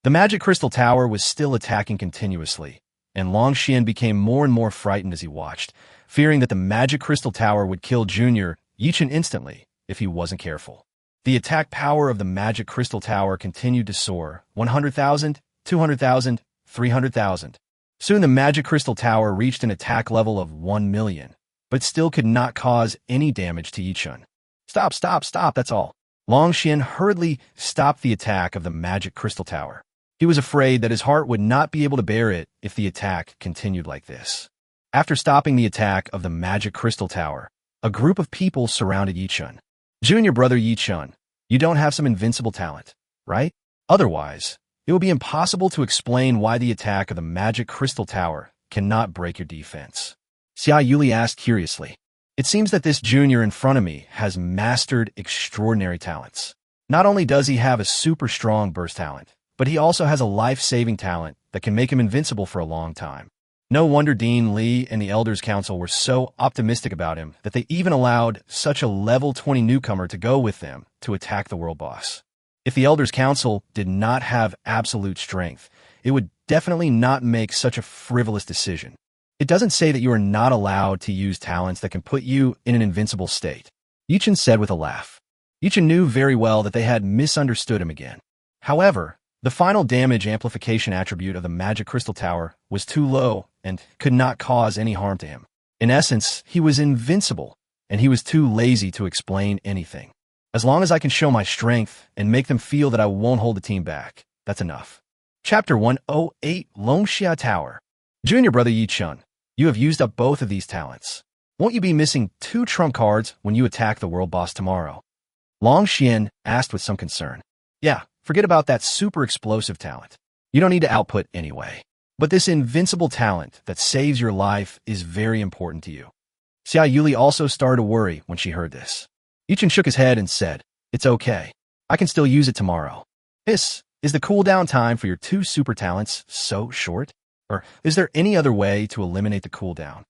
The Magic Crystal Tower was still attacking continuously, and Long Xian became more and more frightened as he watched, fearing that the Magic Crystal Tower would kill Junior Yi Chen instantly if he wasn't careful. The attack power of the Magic Crystal Tower continued to soar, 100,000, 200,000, 300,000. Soon the Magic Crystal Tower reached an attack level of 1 million, but still could not cause any damage to Yi Chen. Stop, stop, stop, that's all. Long Xian hurriedly stopped the attack of the Magic Crystal Tower. He was afraid that his heart would not be able to bear it if the attack continued like this. After stopping the attack of the Magic Crystal Tower, a group of people surrounded Yi Chen. Junior brother Yi Chen, you don't have some invincible talent, right? Otherwise, it will be impossible to explain why the attack of the Magic Crystal Tower cannot break your defense. Xia Yuli asked curiously. It seems that this junior in front of me has mastered extraordinary talents. Not only does he have a super strong burst talent, but he also has a life-saving talent that can make him invincible for a long time. No wonder Dean Li and the Elders Council were so optimistic about him that they even allowed such a level 20 newcomer to go with them to attack the world boss. If the Elders Council did not have absolute strength, it would definitely not make such a frivolous decision. It doesn't say that you are not allowed to use talents that can put you in an invincible state, Yi Chen said with a laugh. Yi Chen knew very well that they had misunderstood him again. However, the final damage amplification attribute of the Magic Crystal Tower was too low and could not cause any harm to him. In essence, he was invincible, and he was too lazy to explain anything. As long as I can show my strength and make them feel that I won't hold the team back, that's enough. Chapter 108, Longxia Tower. Junior brother Yi Chen, you have used up both of these talents. Won't you be missing 2 trump cards when you attack the world boss tomorrow? Long Xian asked with some concern. Yeah, forget about that super explosive talent. You don't need to output anyway. But this invincible talent that saves your life is very important to you. Xia Yuli also started to worry when she heard this. Yi Chen shook his head and said, It's okay. I can still use it tomorrow. Is the cooldown time for your 2 super talents so short? Or is there any other way to eliminate the cooldown?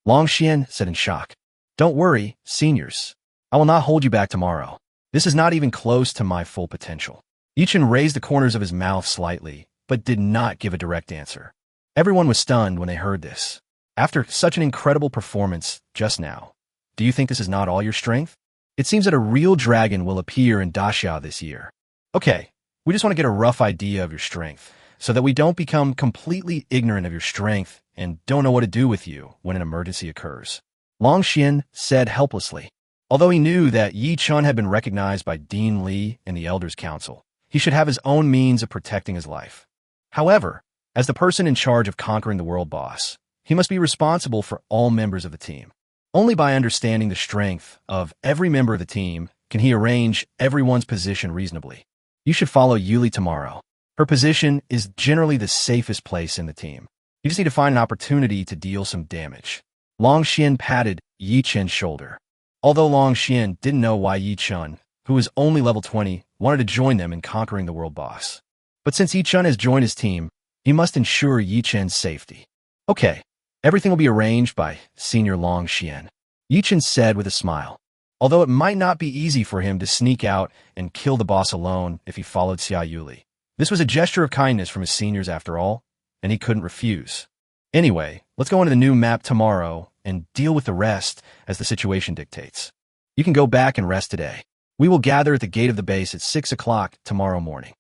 Long Xian said in shock. Don't worry, seniors. I will not hold you back tomorrow. This is not even close to my full potential. Yi Chen raised the corners of his mouth slightly, but did not give a direct answer. Everyone was stunned when they heard this. After such an incredible performance just now, do you think this is not all your strength? It seems that a real dragon will appear in Daxia this year. Okay, we just want to get a rough idea of your strength, so that we don't become completely ignorant of your strength and don't know what to do with you when an emergency occurs. Long Xian said helplessly. Although he knew that Yi Chun had been recognized by Dean Li and the Elders' Council, he should have his own means of protecting his life. However, as the person in charge of conquering the world boss, he must be responsible for all members of the team. Only by understanding the strength of every member of the team can he arrange everyone's position reasonably. You should follow Yuli tomorrow. Her position is generally the safest place in the team. You just need to find an opportunity to deal some damage. Long Xian patted Yi Chen's shoulder. Although Long Xian didn't know why Yi Chun, who was only level 20, wanted to join them in conquering the world boss. But since Yi Chun has joined his team, he must ensure Yi Chen's safety. Okay, everything will be arranged by Senior Long Xian, Yi Chen said with a smile. Although it might not be easy for him to sneak out and kill the boss alone if he followed Xia Yuli. This was a gesture of kindness from his seniors after all, and he couldn't refuse. Anyway, let's go into the new map tomorrow and deal with the rest as the situation dictates. You can go back and rest today. We will gather at the gate of the base at 6 o'clock tomorrow morning.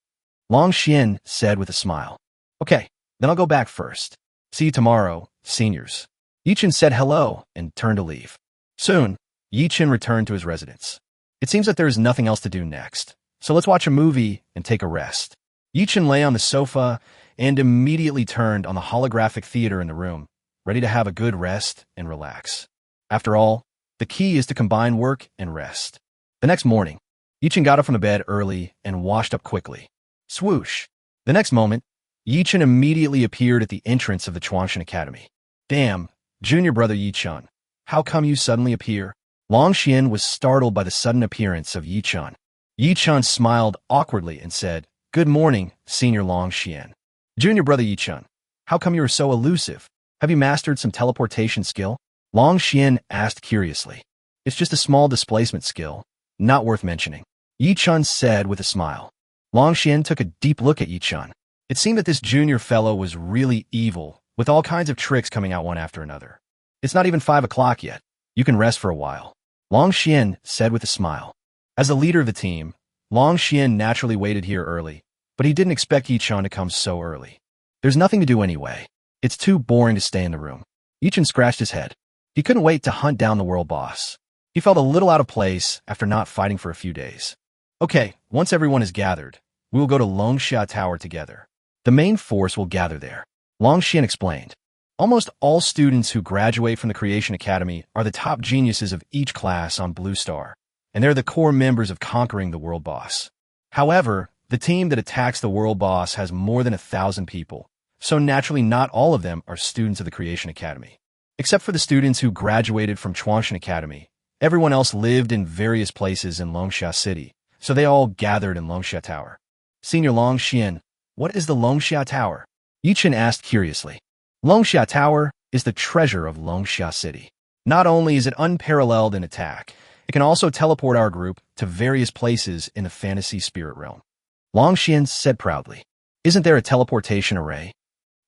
Long Xian said with a smile. Okay, then I'll go back first. See you tomorrow, seniors. Yi Chen said hello and turned to leave. Soon, Yi Chen returned to his residence. It seems that there is nothing else to do next, so let's watch a movie and take a rest. Yi Chen lay on the sofa and immediately turned on the holographic theater in the room, ready to have a good rest and relax. After all, the key is to combine work and rest. The next morning, Yi Chen got up from the bed early and washed up quickly. Swoosh! The next moment, Yi Chen immediately appeared at the entrance of the Chuanshan Academy. Damn, junior brother Yi Chun, how come you suddenly appear? Long Xian was startled by the sudden appearance of Yi Chun. Yi Chun smiled awkwardly and said, Good morning, Senior Long Xian. Junior brother Yi Chun, how come you are so elusive? Have you mastered some teleportation skill? Long Xian asked curiously. It's just a small displacement skill, not worth mentioning, Yi Chun said with a smile. Long Xian took a deep look at Yi Chun. It seemed that this junior fellow was really evil, with all kinds of tricks coming out one after another. It's not even 5 o'clock yet. You can rest for a while, Long Xian said with a smile. As the leader of the team, Long Xian naturally waited here early, but he didn't expect Yi Chun to come so early. There's nothing to do anyway. It's too boring to stay in the room. Yi Chun scratched his head. He couldn't wait to hunt down the world boss. He felt a little out of place after not fighting for a few days. Okay, once everyone is gathered, we will go to Longxia Tower together. The main force will gather there, Long Xian explained. Almost all students who graduate from the Creation Academy are the top geniuses of each class on Blue Star, and they're the core members of conquering the world boss. However, the team that attacks the world boss has more than 1,000 people, so naturally not all of them are students of the Creation Academy. Except for the students who graduated from Chuanshan Academy, everyone else lived in various places in Longxia City, so they all gathered in Longxia Tower. Senior Long Xian, what is the Longxia Tower? Yi Chen asked curiously. Longxia Tower is the treasure of Longxia City. Not only is it unparalleled in attack, it can also teleport our group to various places in the fantasy spirit realm. Long Xian said proudly. Isn't there a teleportation array?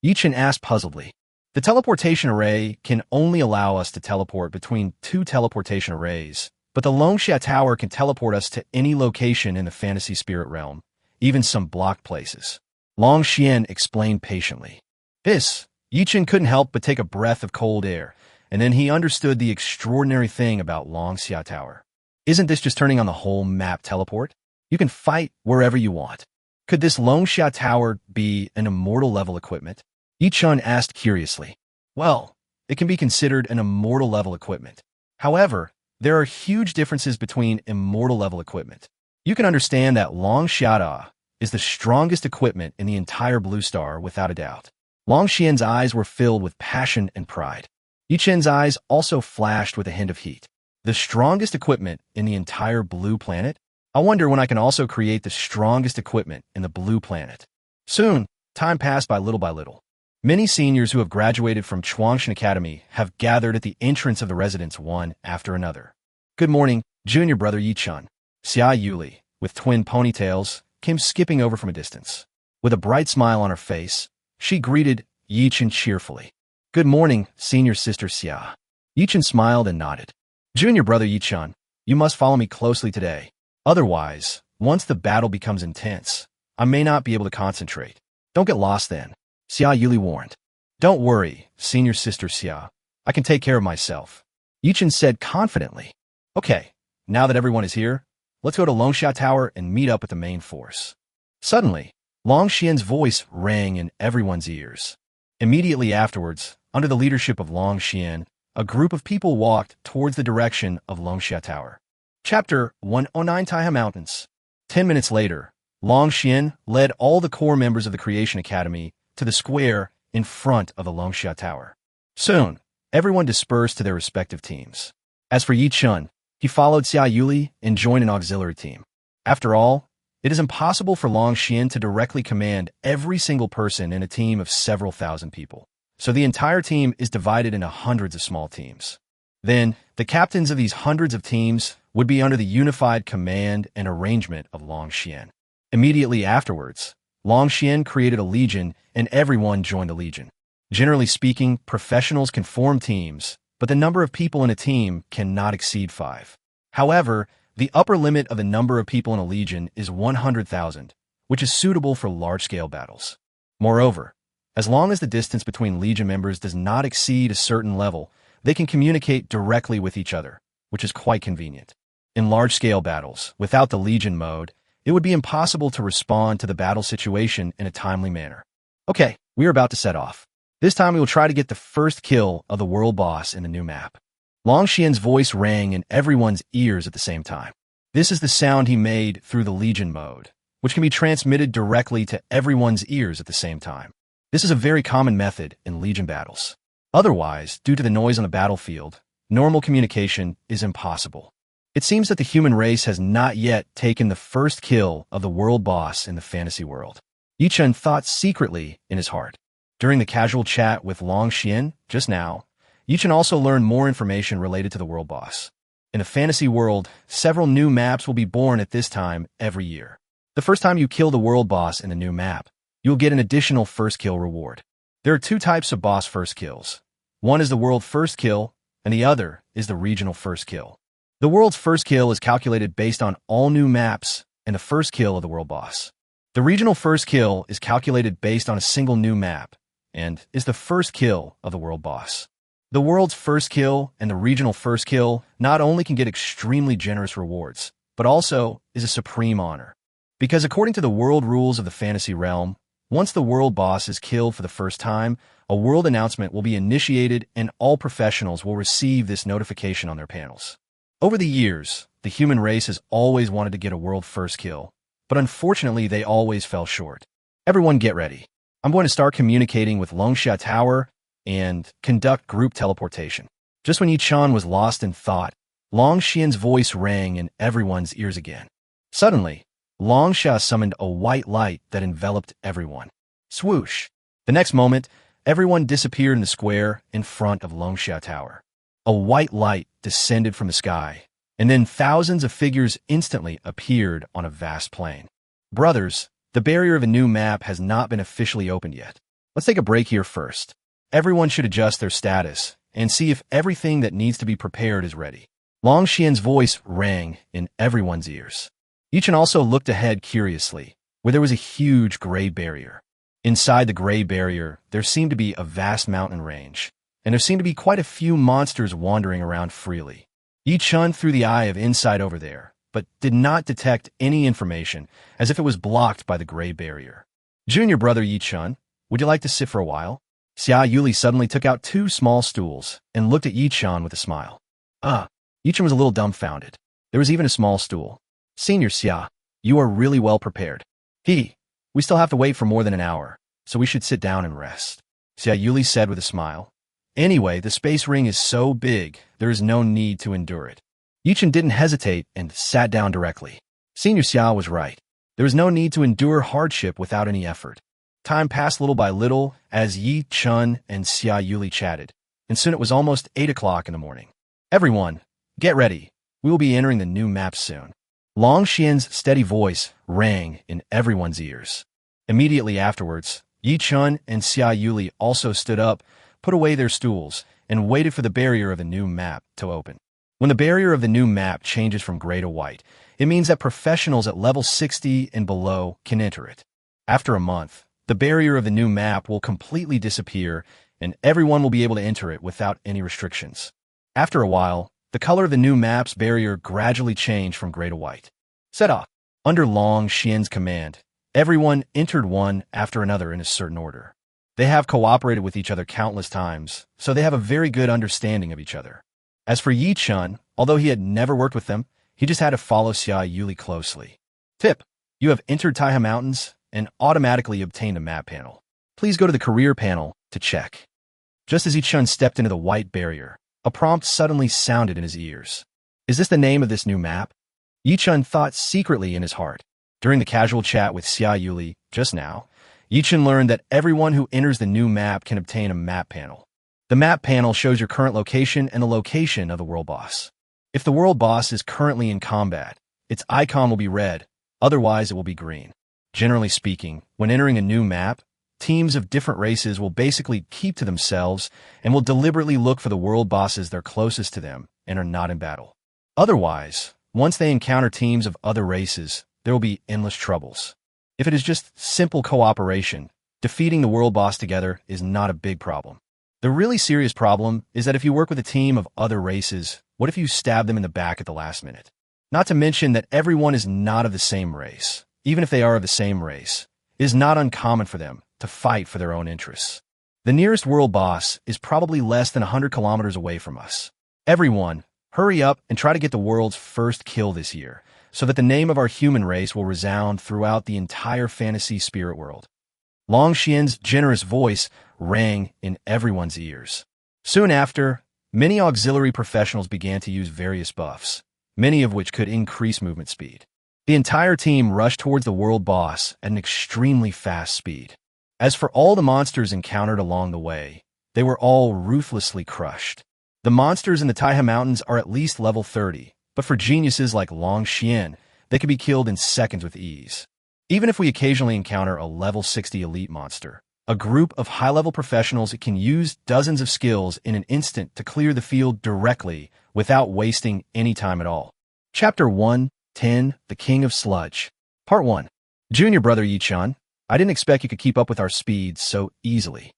Yi Chen asked puzzledly. The teleportation array can only allow us to teleport between 2 teleportation arrays, but the Longxia Tower can teleport us to any location in the fantasy spirit realm, even some blocked places. Long Xian explained patiently. Yi Chen couldn't help but take a breath of cold air, and then he understood the extraordinary thing about Longxia Tower. Isn't this just turning on the whole map teleport? You can fight wherever you want. Could this Longxia Tower be an immortal level equipment? Yi Chen asked curiously. Well, it can be considered an immortal level equipment. However, there are huge differences between immortal level equipment. You can understand that Longxia is the strongest equipment in the entire Blue Star without a doubt. Long Xian's eyes were filled with passion and pride. Yi Chen's eyes also flashed with a hint of heat. The strongest equipment in the entire blue planet? I wonder when I can also create the strongest equipment in the blue planet. Soon, time passed by little. Many seniors who have graduated from Chuanshan Academy have gathered at the entrance of the residence one after another. Good morning, junior brother Yi Chun. Xia Yuli, with twin ponytails, came skipping over from a distance. With a bright smile on her face, she greeted Yi Chen cheerfully. Good morning, senior sister Xia. Yichen smiled and nodded. Junior brother Yichun, you must follow me closely today. Otherwise, once the battle becomes intense, I may not be able to concentrate. Don't get lost then, Xia Yuli warned. Don't worry, senior sister Xia. I can take care of myself, Yichen said confidently. Okay, now that everyone is here, let's go to Longxia Tower and meet up with the main force. Suddenly, Long Xian's voice rang in everyone's ears. Immediately afterwards, under the leadership of Long Xian, a group of people walked towards the direction of Longxia Tower. Chapter 109 Taiha Mountains. 10 minutes later, Long Xian led all the core members of the Creation Academy to the square in front of the Longxia Tower. Soon, everyone dispersed to their respective teams. As for Yi Chun, he followed Xia Yuli and joined an auxiliary team. After all, it is impossible for Long Xian to directly command every single person in a team of several thousand people, so the entire team is divided into hundreds of small teams. Then, the captains of these hundreds of teams would be under the unified command and arrangement of Long Xian. Immediately afterwards, Long Xian created a legion and everyone joined the legion. Generally speaking, professionals can form teams, but the number of people in a team cannot exceed 5. However, the upper limit of the number of people in a legion is 100,000, which is suitable for large-scale battles. Moreover, as long as the distance between legion members does not exceed a certain level, they can communicate directly with each other, which is quite convenient. In large-scale battles, without the legion mode, it would be impossible to respond to the battle situation in a timely manner. Okay, we are about to set off. This time we will try to get the first kill of the world boss in the new map. Long Xian's voice rang in everyone's ears at the same time. This is the sound he made through the Legion mode, which can be transmitted directly to everyone's ears at the same time. This is a very common method in Legion battles. Otherwise, due to the noise on the battlefield, normal communication is impossible. It seems that the human race has not yet taken the first kill of the world boss in the fantasy world. Yichun thought secretly in his heart. During the casual chat with Long Xian just now, Yichun also learned more information related to the world boss. In the fantasy world, several new maps will be born at this time every year. The first time you kill the world boss in the new map, you'll get an additional first kill reward. There are 2 types of boss first kills. One is the world first kill, and the other is the regional first kill. The world's first kill is calculated based on all new maps and the first kill of the world boss. The regional first kill is calculated based on a single new map and is the first kill of the world boss. The world's first kill and the regional first kill not only can get extremely generous rewards, but also is a supreme honor. Because according to the world rules of the fantasy realm, once the world boss is killed for the first time, a world announcement will be initiated and all professionals will receive this notification on their panels. Over the years, the human race has always wanted to get a world first kill, but unfortunately they always fell short. Everyone get ready. I'm going to start communicating with Longxia Tower and conduct group teleportation. Just when Yichun was lost in thought, Long Xian's voice rang in everyone's ears again. Suddenly, Longxia summoned a white light that enveloped everyone. Swoosh! The next moment, everyone disappeared in the square in front of Longxia Tower. A white light descended from the sky, and then thousands of figures instantly appeared on a vast plain. Brothers, the barrier of a new map has not been officially opened yet. Let's take a break here first. Everyone should adjust their status and see if everything that needs to be prepared is ready. Long Xian's voice rang in everyone's ears. Yichun also looked ahead curiously, where there was a huge gray barrier. Inside the gray barrier, there seemed to be a vast mountain range, and there seemed to be quite a few monsters wandering around freely. Yichun threw the eye of insight over there, but did not detect any information, as if it was blocked by the gray barrier. Junior brother Yichun, would you like to sit for a while? Xia Yuli suddenly took out 2 small stools and looked at Yichun with a smile. Yichun was a little dumbfounded. There was even a small stool. Senior Xia, you are really well prepared. We still have to wait for more than an hour, so we should sit down and rest, Xia Yuli said with a smile. Anyway, the space ring is so big, there is no need to endure it. Yichun didn't hesitate and sat down directly. Senior Xia was right. There was no need to endure hardship without any effort. Time passed little by little as Yichun and Xia Yuli chatted, and soon it was almost 8 o'clock in the morning. Everyone, get ready. We will be entering the new map soon. Long Xian's steady voice rang in everyone's ears. Immediately afterwards, Yichun and Xia Yuli also stood up put away their stools, and waited for the barrier of the new map to open. When the barrier of the new map changes from gray to white, it means that professionals at level 60 and below can enter it. After a month, the barrier of the new map will completely disappear, and everyone will be able to enter it without any restrictions. After a while, the color of the new map's barrier gradually changed from gray to white. Set off. Under Long Xian's command, everyone entered one after another in a certain order. They have cooperated with each other countless times, so they have a very good understanding of each other. As for Yi Chun, although he had never worked with them, he just had to follow Xia Yuli closely. Tip: you have entered Taiha Mountains and automatically obtained a map panel. Please go to the career panel to check. Just as Yi Chun stepped into the white barrier, a prompt suddenly sounded in his ears. Is this the name of this new map? Yi Chun thought secretly in his heart. During the casual chat with Xia Yuli just now, Yi Chun learned that everyone who enters the new map can obtain a map panel. The map panel shows your current location and the location of the world boss. If the world boss is currently in combat, its icon will be red, otherwise it will be green. Generally speaking, when entering a new map, teams of different races will basically keep to themselves and will deliberately look for the world bosses that are closest to them and are not in battle. Otherwise, once they encounter teams of other races, there will be endless troubles. If it is just simple cooperation, defeating the world boss together is not a big problem. The really serious problem is that if you work with a team of other races, what if you stab them in the back at the last minute? Not to mention that everyone is not of the same race. Even if they are of the same race, it is not uncommon for them to fight for their own interests. The nearest world boss is probably less than 100 kilometers away from us. Everyone, hurry up and try to get the world's first kill this year, so that the name of our human race will resound throughout the entire fantasy spirit world. Long Xian's generous voice rang in everyone's ears. Soon after, many auxiliary professionals began to use various buffs, many of which could increase movement speed. The entire team rushed towards the world boss at an extremely fast speed. As for all the monsters encountered along the way, they were all ruthlessly crushed. The monsters in the Taiha Mountains are at least level 30, but for geniuses like Long Xian, they can be killed in seconds with ease. Even if we occasionally encounter a level 60 elite monster, a group of high-level professionals can use dozens of skills in an instant to clear the field directly without wasting any time at all. Chapter 1:10 The King of Sludge. Part 1. Junior brother Yi Chun, I didn't expect you could keep up with our speed so easily.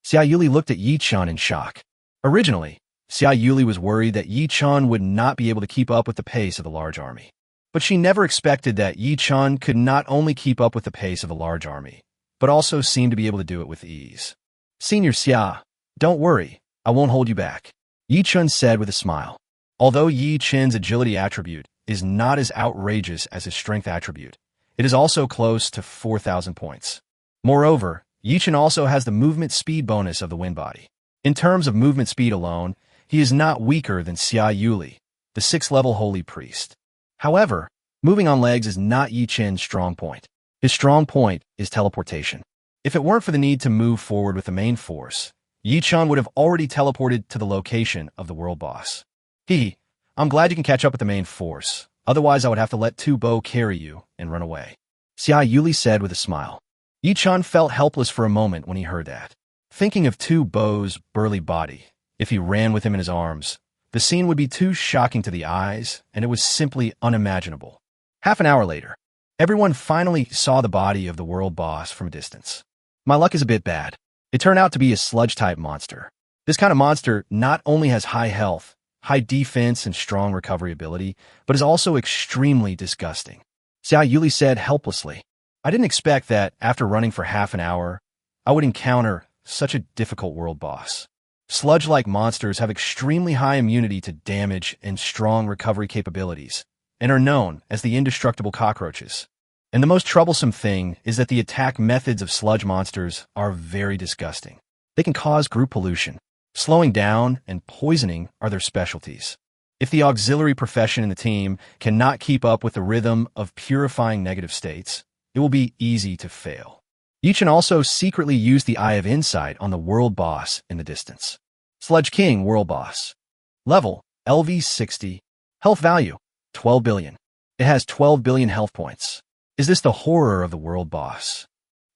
Xia Yuli looked at Yi Chun in shock. Originally, Xia Yuli was worried that Yi Chun would not be able to keep up with the pace of the large army. But she never expected that Yi Chun could not only keep up with the pace of a large army, but also seemed to be able to do it with ease. Senior Xia, don't worry, I won't hold you back, Yi Chun said with a smile. Although Yi Chun's agility attribute is not as outrageous as his strength attribute, it is also close to 4,000 points. Moreover, Yi Chun also has the movement speed bonus of the wind body. In terms of movement speed alone, he is not weaker than Xia Yuli, the 6th level holy priest. However, moving on legs is not Yi Chun's strong point. His strong point is teleportation. If it weren't for the need to move forward with the main force, Yi Chun would have already teleported to the location of the world boss. I'm glad you can catch up with the main force. Otherwise, I would have to let Tu Bo carry you and run away, Xia Yuli said with a smile. Yi Chun felt helpless for a moment when he heard that. Thinking of Tu Bo's burly body, if he ran with him in his arms, the scene would be too shocking to the eyes, and it was simply unimaginable. Half an hour later, everyone finally saw the body of the world boss from a distance. My luck is a bit bad. It turned out to be a sludge-type monster. This kind of monster not only has high health, high defense, and strong recovery ability, but is also extremely disgusting, Xia Yuli said helplessly. I didn't expect that, after running for half an hour, I would encounter such a difficult world boss. Sludge-like monsters have extremely high immunity to damage and strong recovery capabilities, and are known as the indestructible cockroaches. And the most troublesome thing is that the attack methods of sludge monsters are very disgusting. They can cause group pollution. Slowing down and poisoning are their specialties. If the auxiliary profession in the team cannot keep up with the rhythm of purifying negative states, it will be easy to fail. Yi Chun also secretly used the Eye of Insight on the world boss in the distance. Sludge King World Boss. Level, LV 60. Health value, 12 billion. It has 12 billion health points. Is this the horror of the world boss?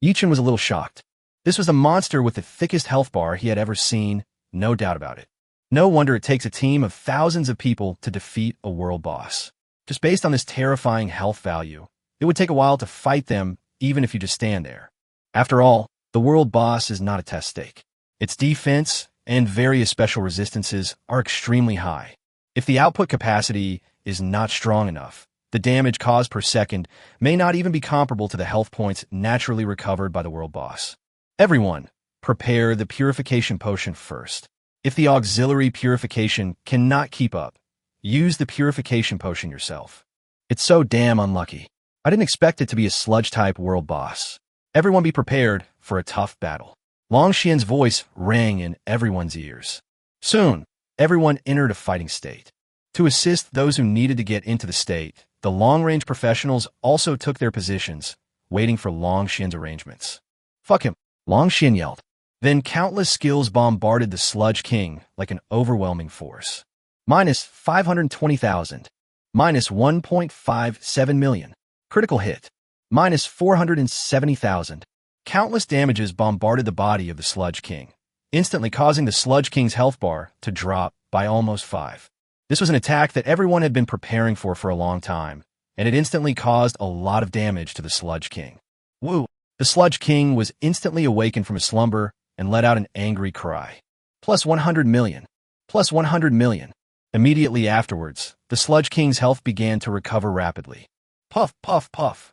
Yi Chun was a little shocked. This was a monster with the thickest health bar he had ever seen, no doubt about it. No wonder it takes a team of thousands of people to defeat a world boss. Just based on this terrifying health value, it would take a while to fight them, even if you just stand there. After all, the world boss is not a test stake. Its defense and various special resistances are extremely high. If the output capacity is not strong enough, the damage caused per second may not even be comparable to the health points naturally recovered by the world boss. Everyone, prepare the purification potion first. If the auxiliary purification cannot keep up, use the purification potion yourself. It's so damn unlucky. I didn't expect it to be a sludge-type world boss. Everyone be prepared for a tough battle. Long Xian's voice rang in everyone's ears. Soon, everyone entered a fighting state. To assist those who needed to get into the state, the long-range professionals also took their positions, waiting for Long Xian's arrangements. Fuck him, Long Xian yelled. Then countless skills bombarded the Sludge King like an overwhelming force. Minus 520,000. Minus 1.57 million. Critical hit. Minus 470,000. Countless damages bombarded the body of the Sludge King, instantly causing the Sludge King's health bar to drop by almost 5. This was an attack that everyone had been preparing for a long time, and it instantly caused a lot of damage to the Sludge King. Woo! The Sludge King was instantly awakened from his slumber and let out an angry cry. Plus 100 million. Plus 100 million. Immediately afterwards, the Sludge King's health began to recover rapidly. Puff, puff, puff.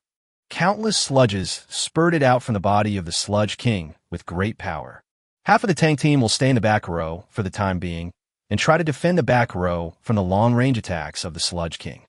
Countless sludges spurted out from the body of the Sludge King with great power. Half of the tank team will stay in the back row for the time being and try to defend the back row from the long-range attacks of the Sludge King.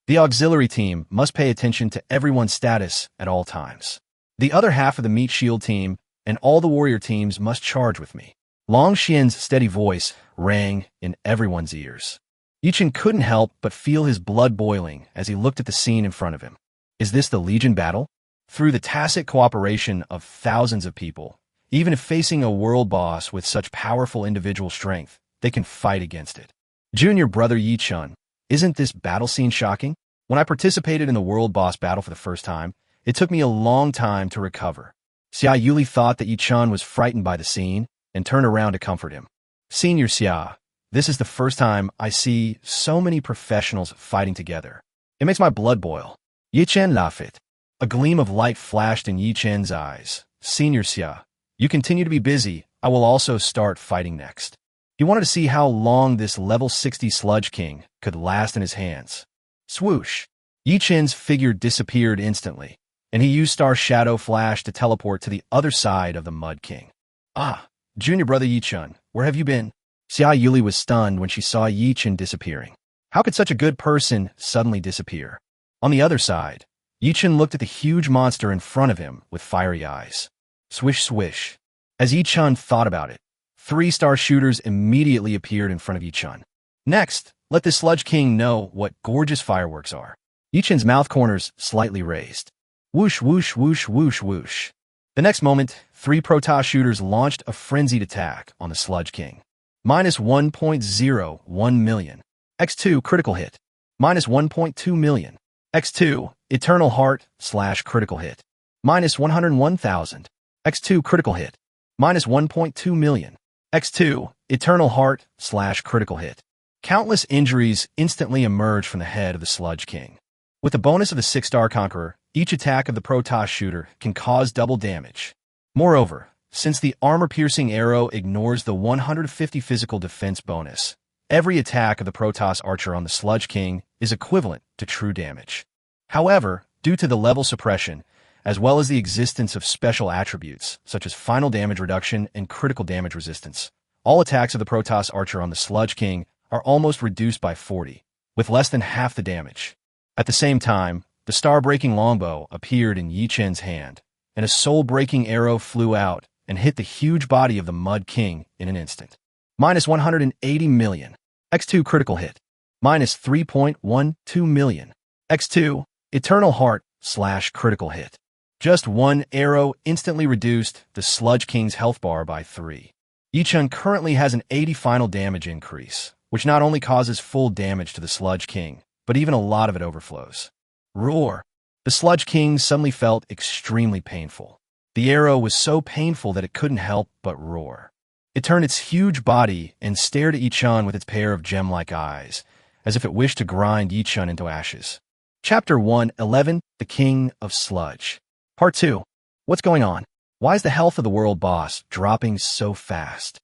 The auxiliary team must pay attention to everyone's status at all times. The other half of the Meat Shield team and all the warrior teams must charge with me. Long Xian's steady voice rang in everyone's ears. Yichen couldn't help but feel his blood boiling as he looked at the scene in front of him. Is this the Legion battle? Through the tacit cooperation of thousands of people, even if facing a world boss with such powerful individual strength, they can fight against it. Junior brother Yichen, isn't this battle scene shocking? When I participated in the world boss battle for the first time, it took me a long time to recover. Xia Yuli thought that Yichen was frightened by the scene and turned around to comfort him. Senior Xia, this is the first time I see so many professionals fighting together. It makes my blood boil. Yichen laughed. A gleam of light flashed in Yichen's eyes. Senior Xia, you continue to be busy. I will also start fighting next. He wanted to see how long this level 60 Sludge King could last in his hands. Swoosh! Yichen's figure disappeared instantly, and he used Star Shadow Flash to teleport to the other side of the Mud King. Ah, junior brother Yichen, where have you been? Xia Yuli was stunned when she saw Yichen disappearing. How could such a good person suddenly disappear? On the other side, Yichen looked at the huge monster in front of him with fiery eyes. Swish, swish. As Yichen thought about it, 3-star shooters immediately appeared in front of Yichen. Next, let the Sludge King know what gorgeous fireworks are. Yichen's mouth corners slightly raised. Whoosh, whoosh, whoosh, whoosh, whoosh. The next moment, 3 Protoss shooters launched a frenzied attack on the Sludge King. Minus 1.01 million. X2 critical hit. Minus 1.2 million. X2 Eternal Heart / critical hit. Minus 101,000. X2 critical hit. Minus 1.2 million. X2 Eternal Heart / critical hit. Countless injuries instantly emerged from the head of the Sludge King. With the bonus of the 6-star Conqueror, each attack of the Protoss shooter can cause double damage. Moreover, since the armor-piercing arrow ignores the 150 physical defense bonus, every attack of the Protoss archer on the Sludge King is equivalent to true damage. However, due to the level suppression, as well as the existence of special attributes, such as final damage reduction and critical damage resistance, all attacks of the Protoss archer on the Sludge King are almost reduced by 40, with less than half the damage. At the same time, the star-breaking longbow appeared in Yichen's hand, and a soul-breaking arrow flew out and hit the huge body of the Mud King in an instant. Minus 180 million. X2 critical hit. Minus 3.12 million. X2 Eternal Heart / critical hit. Just one arrow instantly reduced the Sludge King's health bar by 3. Yichen currently has an 80 final damage increase, which not only causes full damage to the Sludge King, but even a lot of it overflows. Roar! The Sludge King suddenly felt extremely painful. The arrow was so painful that it couldn't help but roar. It turned its huge body and stared at Yi-chan with its pair of gem-like eyes, as if it wished to grind Yi-chan into ashes. Chapter 1:11 The King of Sludge. Part 2. What's going on? Why is the health of the world boss dropping so fast?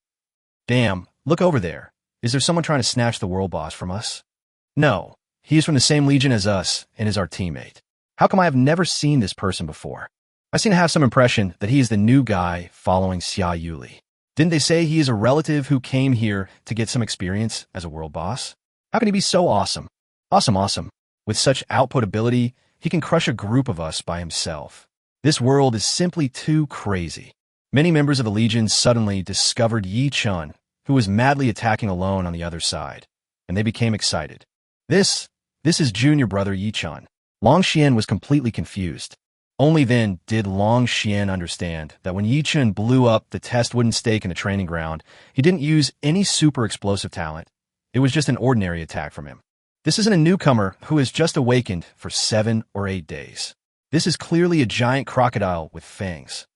Damn, look over there. Is there someone trying to snatch the world boss from us? No, he is from the same legion as us and is our teammate. How come I have never seen this person before? I seem to have some impression that he is the new guy following Xia Yuli. Didn't they say he is a relative who came here to get some experience as a world boss? How can he be so awesome? Awesome. With such output ability, he can crush a group of us by himself. This world is simply too crazy. Many members of the Legion suddenly discovered Yi-chan, who was madly attacking alone on the other side, and they became excited. This is junior brother Yi-chan. Long Xian was completely confused. Only then did Long Xian understand that when Yi-chan blew up the test wooden stake in the training ground, he didn't use any super explosive talent. It was just an ordinary attack from him. This isn't a newcomer who has just awakened for 7 or 8 days. This is clearly a giant crocodile with fangs.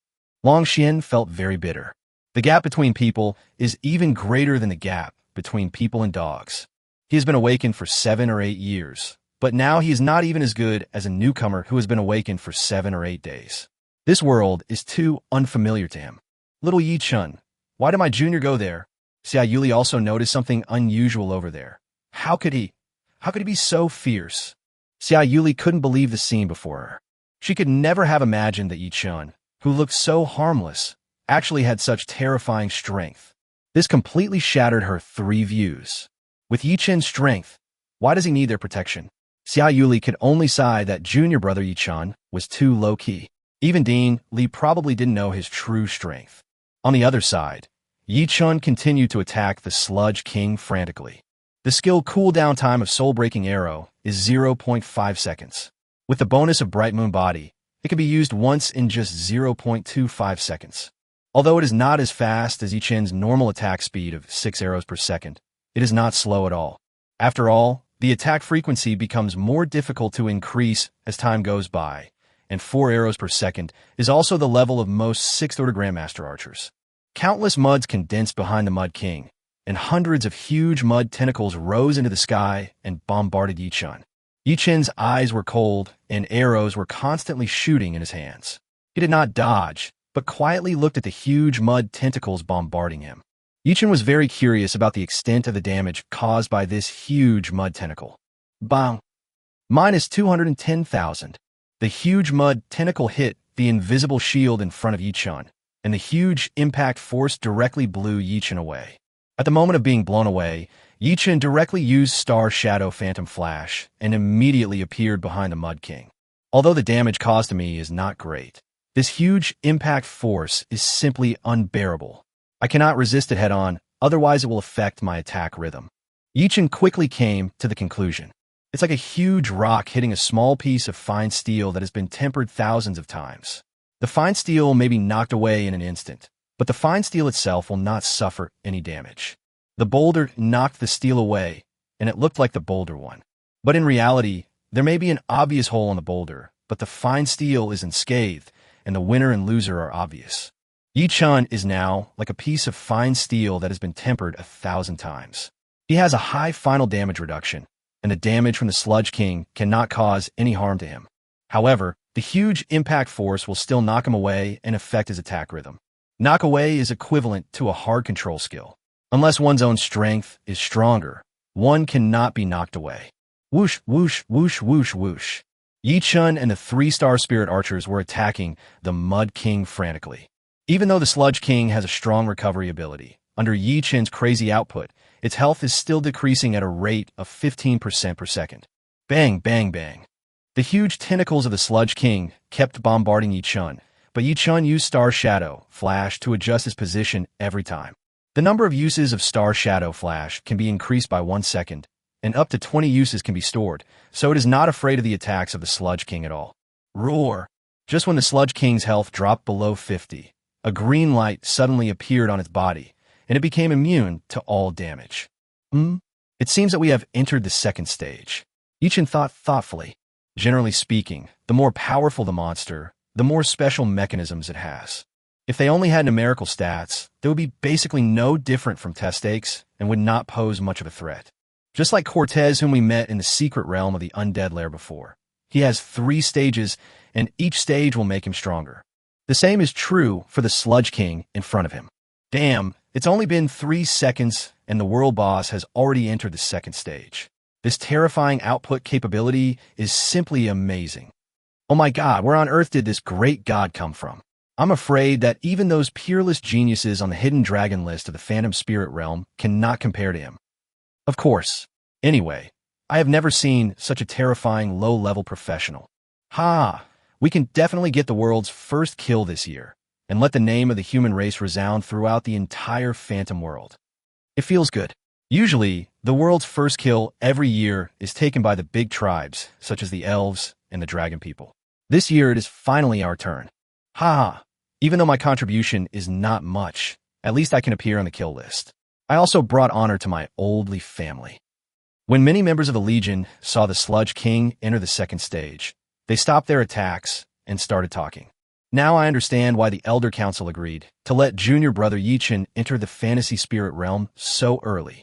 Long Xian felt very bitter. The gap between people is even greater than the gap between people and dogs. He has been awakened for 7 or 8 years, but now he is not even as good as a newcomer who has been awakened for 7 or 8 days. This world is too unfamiliar to him. Little Yi-chan, why did my junior go there? Xia Yuli also noticed something unusual over there. How could he be so fierce? Xia Yuli couldn't believe the scene before her. She could never have imagined that Yi-chan, who looked so harmless, actually had such terrifying strength. This completely shattered her 3 views. With Yi-chan's strength, why does he need their protection? Xia Yuli could only sigh that junior brother Yi-chan was too low-key. Even Dean Li probably didn't know his true strength. On the other side, Yi-chan continued to attack the Sludge King frantically. The skill cooldown time of Soul-Breaking Arrow is 0.5 seconds. With the bonus of Bright Moon Body, it can be used once in just 0.25 seconds. Although it is not as fast as Yi-chan's normal attack speed of 6 arrows per second, it is not slow at all. After all, the attack frequency becomes more difficult to increase as time goes by, and 4 arrows per second is also the level of most 6th-order Grandmaster archers. Countless muds condensed behind the Mud King, and hundreds of huge mud tentacles rose into the sky and bombarded Yi-chan. Yi-chan's eyes were cold, and arrows were constantly shooting in his hands. He did not dodge, but quietly looked at the huge mud tentacles bombarding him. Yi-chan was very curious about the extent of the damage caused by this huge mud tentacle. Bang! Minus 210,000. The huge mud tentacle hit the invisible shield in front of Yi-chan, and the huge impact force directly blew Yi-chan away. At the moment of being blown away, Yi-chan directly used Star Shadow Phantom Flash and immediately appeared behind the Mud King. Although the damage caused to me is not great, this huge impact force is simply unbearable. I cannot resist it head-on, otherwise it will affect my attack rhythm. Yi-chan quickly came to the conclusion. It's like a huge rock hitting a small piece of fine steel that has been tempered thousands of times. The fine steel may be knocked away in an instant, but the fine steel itself will not suffer any damage. The boulder knocked the steel away, and it looked like the boulder won. But in reality, there may be an obvious hole in the boulder, but the fine steel is unscathed, and the winner and loser are obvious. Yi-chan is now like a piece of fine steel that has been tempered 1,000 times. He has a high final damage reduction, and the damage from the Sludge King cannot cause any harm to him. However, the huge impact force will still knock him away and affect his attack rhythm. Knock away is equivalent to a hard control skill. Unless one's own strength is stronger, one cannot be knocked away. Whoosh, whoosh, whoosh, whoosh, whoosh. Yi-chan and the 3-star Spirit Archers were attacking the Mud King frantically. Even though the Sludge King has a strong recovery ability, under Yi-chan's crazy output, its health is still decreasing at a rate of 15% per second. Bang, bang, bang. The huge tentacles of the Sludge King kept bombarding Yi-chan, but Yi-chan used Star Shadow Flash to adjust his position every time. The number of uses of Star Shadow Flash can be increased by 1 second, and up to 20 uses can be stored, so it is not afraid of the attacks of the Sludge King at all. Roar! Just when the Sludge King's health dropped below 50, a green light suddenly appeared on its body, and it became immune to all damage. It seems that we have entered the second stage. Yi-chan thought thoughtfully. Generally speaking, the more powerful the monster, the more special mechanisms it has. If they only had numerical stats, they would be basically no different from test stakes and would not pose much of a threat. Just like Cortez, whom we met in the secret realm of the undead lair before. He has 3 stages, and each stage will make him stronger. The same is true for the Sludge King in front of him. Damn, it's only been 3 seconds, and the world boss has already entered the 2nd stage. This terrifying output capability is simply amazing. Oh my god, where on earth did this great god come from? I'm afraid that even those peerless geniuses on the hidden dragon list of the Phantom Spirit realm cannot compare to him. Of course. Anyway, I have never seen such a terrifying low-level professional. Ha! We can definitely get the world's first kill this year, and let the name of the human race resound throughout the entire Phantom world. It feels good. Usually, the world's first kill every year is taken by the big tribes, such as the elves and the dragon people. This year it is finally our turn. Ha! Even though my contribution is not much, at least I can appear on the kill list. I also brought honor to my oldly family. When many members of the Legion saw the Sludge King enter the 2nd stage, they stopped their attacks and started talking. Now I understand why the Elder Council agreed to let junior brother Yi-Chen enter the fantasy spirit realm so early.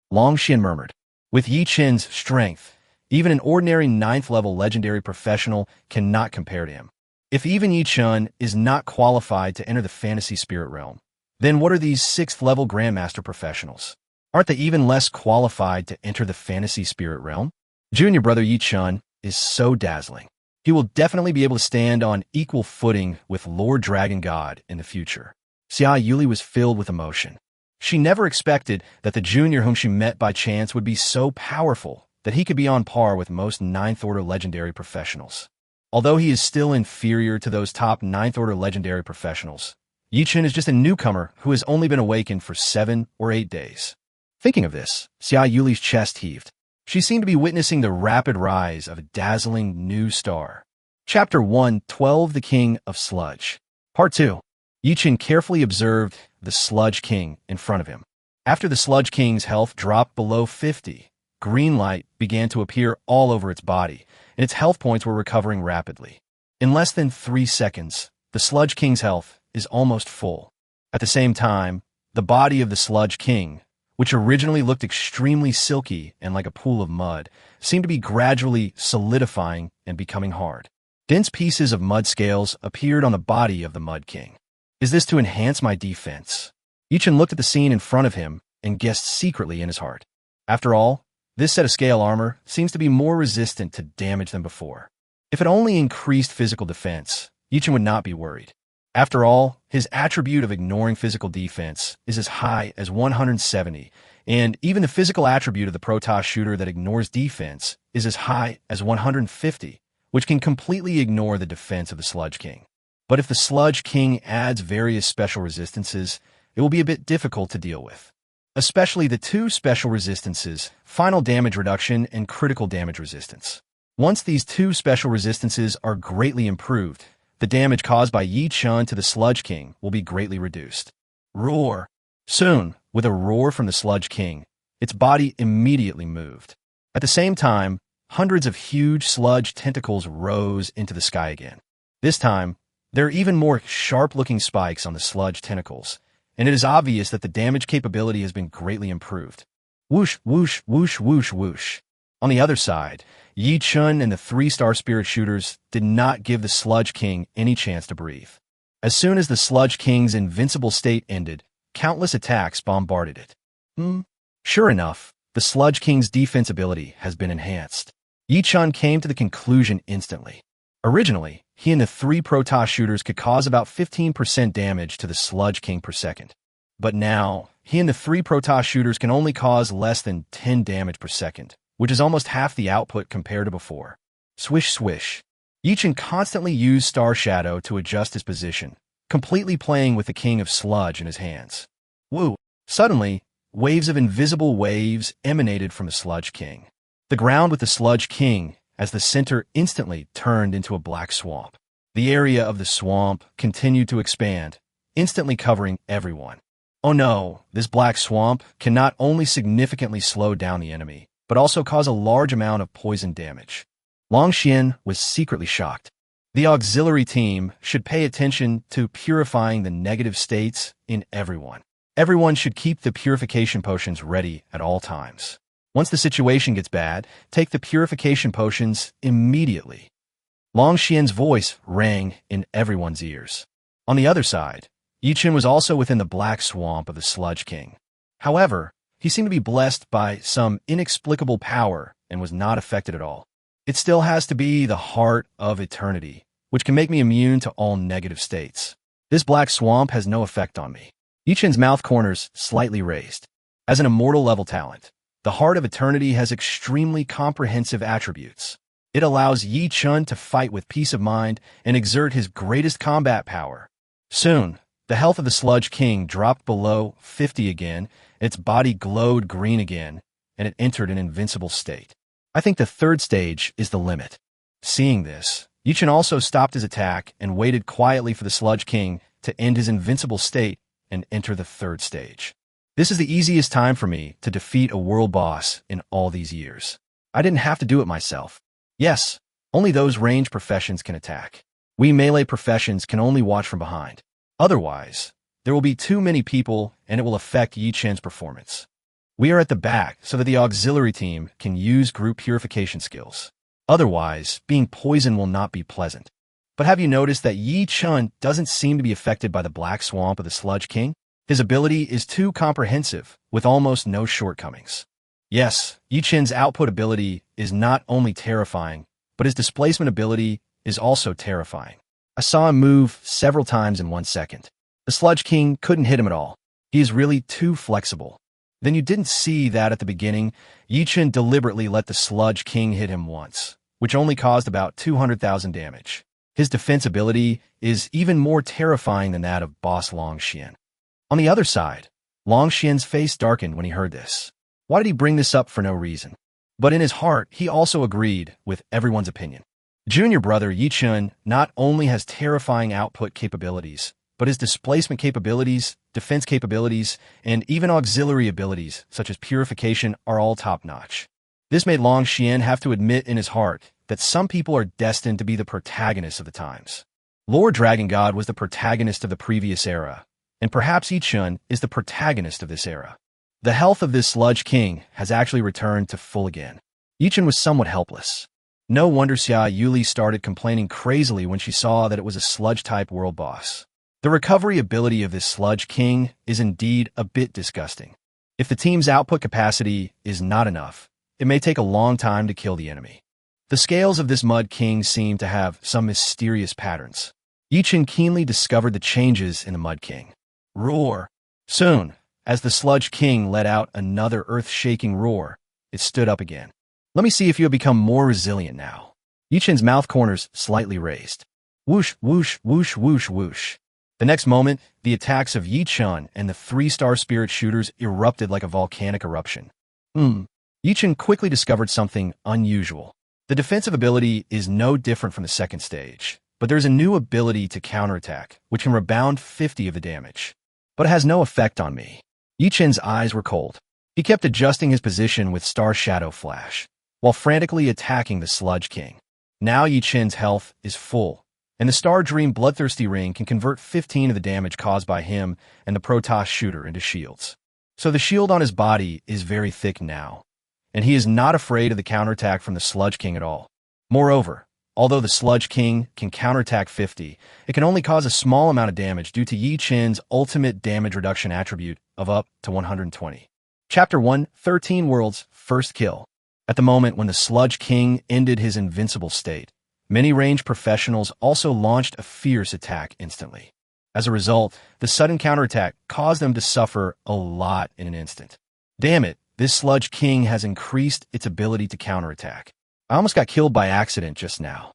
Long Xian murmured. With Yi-Chen's strength, even an ordinary 9th-level legendary professional cannot compare to him. If even Yi-Chen is not qualified to enter the fantasy spirit realm, then what are these 6th-level Grandmaster professionals? Aren't they even less qualified to enter the fantasy spirit realm? Junior brother Yi-Chen is so dazzling. He will definitely be able to stand on equal footing with Lord Dragon God in the future. Xia Yuli was filled with emotion. She never expected that the junior whom she met by chance would be so powerful that he could be on par with most 9th Order legendary professionals. Although he is still inferior to those top 9th Order legendary professionals, Yi-Chen is just a newcomer who has only been awakened for 7 or 8 days. Thinking of this, Xia Yuli's chest heaved. She seemed to be witnessing the rapid rise of a dazzling new star. Chapter 1:12 The King of Sludge. Part 2. Yi-Chen carefully observed the Sludge King in front of him. After the Sludge King's health dropped below 50, green light began to appear all over its body, and its health points were recovering rapidly. In less than 3 seconds, the Sludge King's health is almost full. At the same time, the body of the Sludge King, which originally looked extremely silky and like a pool of mud, seemed to be gradually solidifying and becoming hard. Dense pieces of mud scales appeared on the body of the Mud King. Is this to enhance my defense? Yi-Chen looked at the scene in front of him and guessed secretly in his heart. After all, this set of scale armor seems to be more resistant to damage than before. If it only increased physical defense, Yi-Chen would not be worried. After all, his attribute of ignoring physical defense is as high as 170, and even the physical attribute of the Protoss shooter that ignores defense is as high as 150, which can completely ignore the defense of the Sludge King. But if the Sludge King adds various special resistances, it will be a bit difficult to deal with. Especially the 2 special resistances, final damage reduction and critical damage resistance. Once these 2 special resistances are greatly improved, the damage caused by Yi-Chen to the Sludge King will be greatly reduced. Roar! Soon, with a roar from the Sludge King, its body immediately moved. At the same time, hundreds of huge sludge tentacles rose into the sky again. This time, there are even more sharp-looking spikes on the sludge tentacles, and it is obvious that the damage capability has been greatly improved. Whoosh, whoosh, whoosh, whoosh, whoosh. On the other side, Yi-Chen and the 3-star spirit shooters did not give the Sludge King any chance to breathe. As soon as the Sludge King's invincible state ended, countless attacks bombarded it. Sure enough, the Sludge King's defense ability has been enhanced. Yi-Chen came to the conclusion instantly. Originally, he and the 3 Protoss shooters could cause about 15% damage to the Sludge King per second. But now, he and the 3 Protoss shooters can only cause less than 10 damage per second, which is almost half the output compared to before. Swish swish. Yi-Chen constantly used Star Shadow to adjust his position, completely playing with the King of Sludge in his hands. Woo! Suddenly, waves of invisible waves emanated from the Sludge King. The ground with the Sludge King, as the center instantly turned into a black swamp. The area of the swamp continued to expand, instantly covering everyone. Oh no, this black swamp can not only significantly slow down the enemy, but also cause a large amount of poison damage. Long Xian was secretly shocked. The auxiliary team should pay attention to purifying the negative states in everyone. Everyone should keep the purification potions ready at all times. Once the situation gets bad, take the purification potions immediately. Long Xian's voice rang in everyone's ears. On the other side, Yi Chen was also within the black swamp of the Sludge King. However, he seemed to be blessed by some inexplicable power and was not affected at all. It still has to be the heart of eternity, which can make me immune to all negative states. This black swamp has no effect on me. Yi Chen's mouth corners slightly raised. As an immortal level talent, the heart of eternity has extremely comprehensive attributes. It allows Yi Chen to fight with peace of mind and exert his greatest combat power. Soon, the health of the Sludge King dropped below 50 again, its body glowed green again, and it entered an invincible state. I think the third stage is the limit. Seeing this, Yi Chen also stopped his attack and waited quietly for the Sludge King to end his invincible state and enter the third stage. This is the easiest time for me to defeat a world boss in all these years. I didn't have to do it myself. Yes, only those range professions can attack. We melee professions can only watch from behind. Otherwise, there will be too many people and it will affect Yi Chen's performance. We are at the back so that the auxiliary team can use group purification skills. Otherwise, being poisoned will not be pleasant. But have you noticed that Yi Chen doesn't seem to be affected by the black swamp of the Sludge King? His ability is too comprehensive, with almost no shortcomings. Yes, Yi Chen's output ability is not only terrifying, but his displacement ability is also terrifying. I saw him move several times in 1 second. The Sludge King couldn't hit him at all. He is really too flexible. Then you didn't see that at the beginning. Yi Chen deliberately let the Sludge King hit him once, which only caused about 200,000 damage. His defense ability is even more terrifying than that of boss Long Xian. On the other side, Long Xian's face darkened when he heard this. Why did he bring this up for no reason? But in his heart, he also agreed with everyone's opinion. Junior brother Yi Chen not only has terrifying output capabilities, but his displacement capabilities, defense capabilities, and even auxiliary abilities, such as purification, are all top-notch. This made Long Xian have to admit in his heart that some people are destined to be the protagonists of the times. Lord Dragon God was the protagonist of the previous era, and perhaps Yi Chen is the protagonist of this era. The health of this Sludge King has actually returned to full again. Yi Chen was somewhat helpless. No wonder Xia Yuli started complaining crazily when she saw that it was a sludge-type world boss. The recovery ability of this Sludge King is indeed a bit disgusting. If the team's output capacity is not enough, it may take a long time to kill the enemy. The scales of this Mud King seem to have some mysterious patterns. Yi Chen keenly discovered the changes in the Mud King. Roar! Soon, as the Sludge King let out another earth-shaking roar, it stood up again. Let me see if you have become more resilient now. Yi Chen's mouth corners slightly raised. Whoosh, whoosh, whoosh, whoosh, whoosh. The next moment, the attacks of Yi Chen and the 3-star spirit shooters erupted like a volcanic eruption. Yi Chen quickly discovered something unusual. The defensive ability is no different from the second stage, but there's a new ability to counterattack, which can rebound 50 of the damage. But it has no effect on me. Yi Chen's eyes were cold. He kept adjusting his position with Star Shadow Flash, while frantically attacking the Sludge King. Now Yi Chen's health is full, and the Star Dream Bloodthirsty Ring can convert 15 of the damage caused by him and the Protoss shooter into shields. So the shield on his body is very thick now, and he is not afraid of the counterattack from the Sludge King at all. Moreover, although the Sludge King can counterattack 50, it can only cause a small amount of damage due to Yi Chen's ultimate damage reduction attribute of up to 120. Chapter 1, 13 Worlds, First Kill. At the moment when the Sludge King ended his invincible state, many range professionals also launched a fierce attack instantly. As a result, the sudden counterattack caused them to suffer a lot in an instant. Damn it, this Sludge King has increased its ability to counterattack. I almost got killed by accident just now.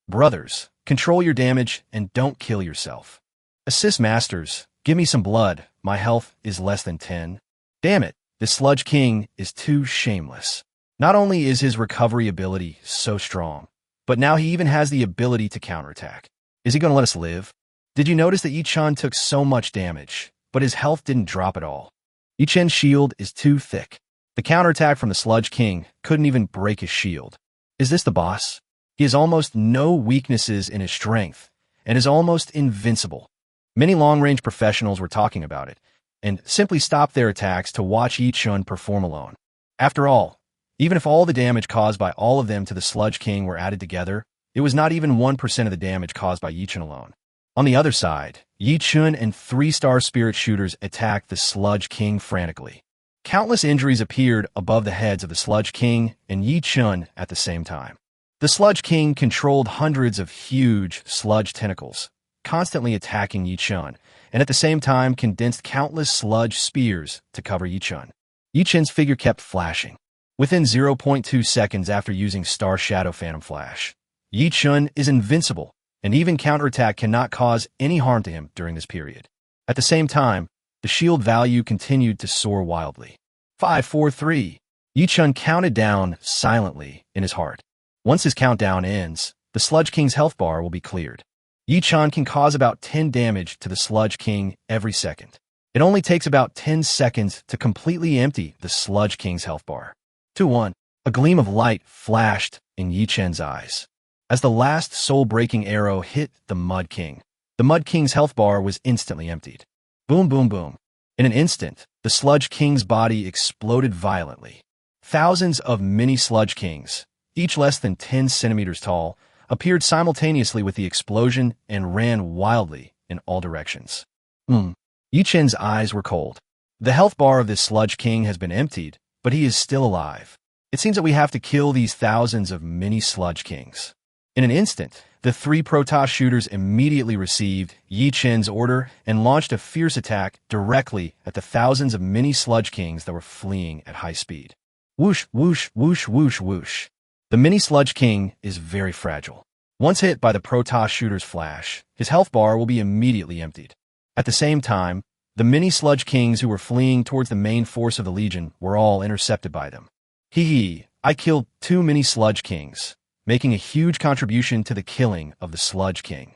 Brothers, control your damage and don't kill yourself. Assist masters, give me some blood. My health is less than 10. Damn it, this Sludge King is too shameless. Not only is his recovery ability so strong, but now he even has the ability to counterattack. Is he going to let us live? Did you notice that Yi Chen took so much damage, but his health didn't drop at all? Yi Chen's shield is too thick. The counterattack from the Sludge King couldn't even break his shield. Is this the boss? He has almost no weaknesses in his strength and is almost invincible. Many long-range professionals were talking about it and simply stopped their attacks to watch Yi Chun perform alone. After all, even if all the damage caused by all of them to the Sludge King were added together, it was not even 1% of the damage caused by Yi Chun alone. On the other side, Yi Chun and 3-star spirit shooters attacked the Sludge King frantically. Countless injuries appeared above the heads of the Sludge King and Yi Chun at the same time. The Sludge King controlled hundreds of huge sludge tentacles, constantly attacking Yi Chun, and at the same time condensed countless sludge spears to cover Yi Chun. Yi Chun's figure kept flashing. Within 0.2 seconds after using Star Shadow Phantom Flash, Yi Chun is invincible, and even counterattack cannot cause any harm to him during this period. At the same time, the shield value continued to soar wildly. 5, 4, 3. Yi Chun counted down silently in his heart. Once his countdown ends, the Sludge King's health bar will be cleared. Yi Chun can cause about 10 damage to the Sludge King every second. It only takes about 10 seconds to completely empty the Sludge King's health bar. 2-1. A gleam of light flashed in Yi Chun's eyes. As the last soul-breaking arrow hit the Mud King, the Mud King's health bar was instantly emptied. Boom, boom, boom. In an instant, the Sludge King's body exploded violently. Thousands of mini Sludge Kings, each less than 10 centimeters tall, appeared simultaneously with the explosion and ran wildly in all directions. Yi Chun's eyes were cold. The health bar of this Sludge King has been emptied, but he is still alive. It seems that we have to kill these thousands of mini Sludge Kings. In an instant, the 3 Protoss shooters immediately received Yi Chun's order and launched a fierce attack directly at the thousands of mini Sludge Kings that were fleeing at high speed. Whoosh, whoosh, whoosh, whoosh, whoosh. The mini Sludge King is very fragile. Once hit by the Protoss shooter's flash, his health bar will be immediately emptied. At the same time, the mini Sludge Kings who were fleeing towards the main force of the Legion were all intercepted by them. I killed 2 mini Sludge Kings, making a huge contribution to the killing of the Sludge King.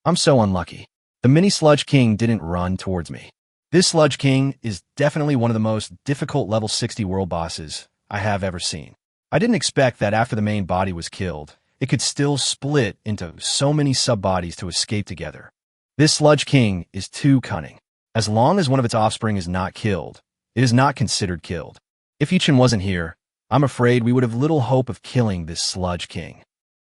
I'm so unlucky. The mini Sludge King didn't run towards me. This Sludge King is definitely one of the most difficult level 60 world bosses I have ever seen. I didn't expect that after the main body was killed, it could still split into so many sub-bodies to escape together. This Sludge King is too cunning. As long as one of its offspring is not killed, it is not considered killed. If Yi Chun wasn't here, I'm afraid we would have little hope of killing this Sludge King.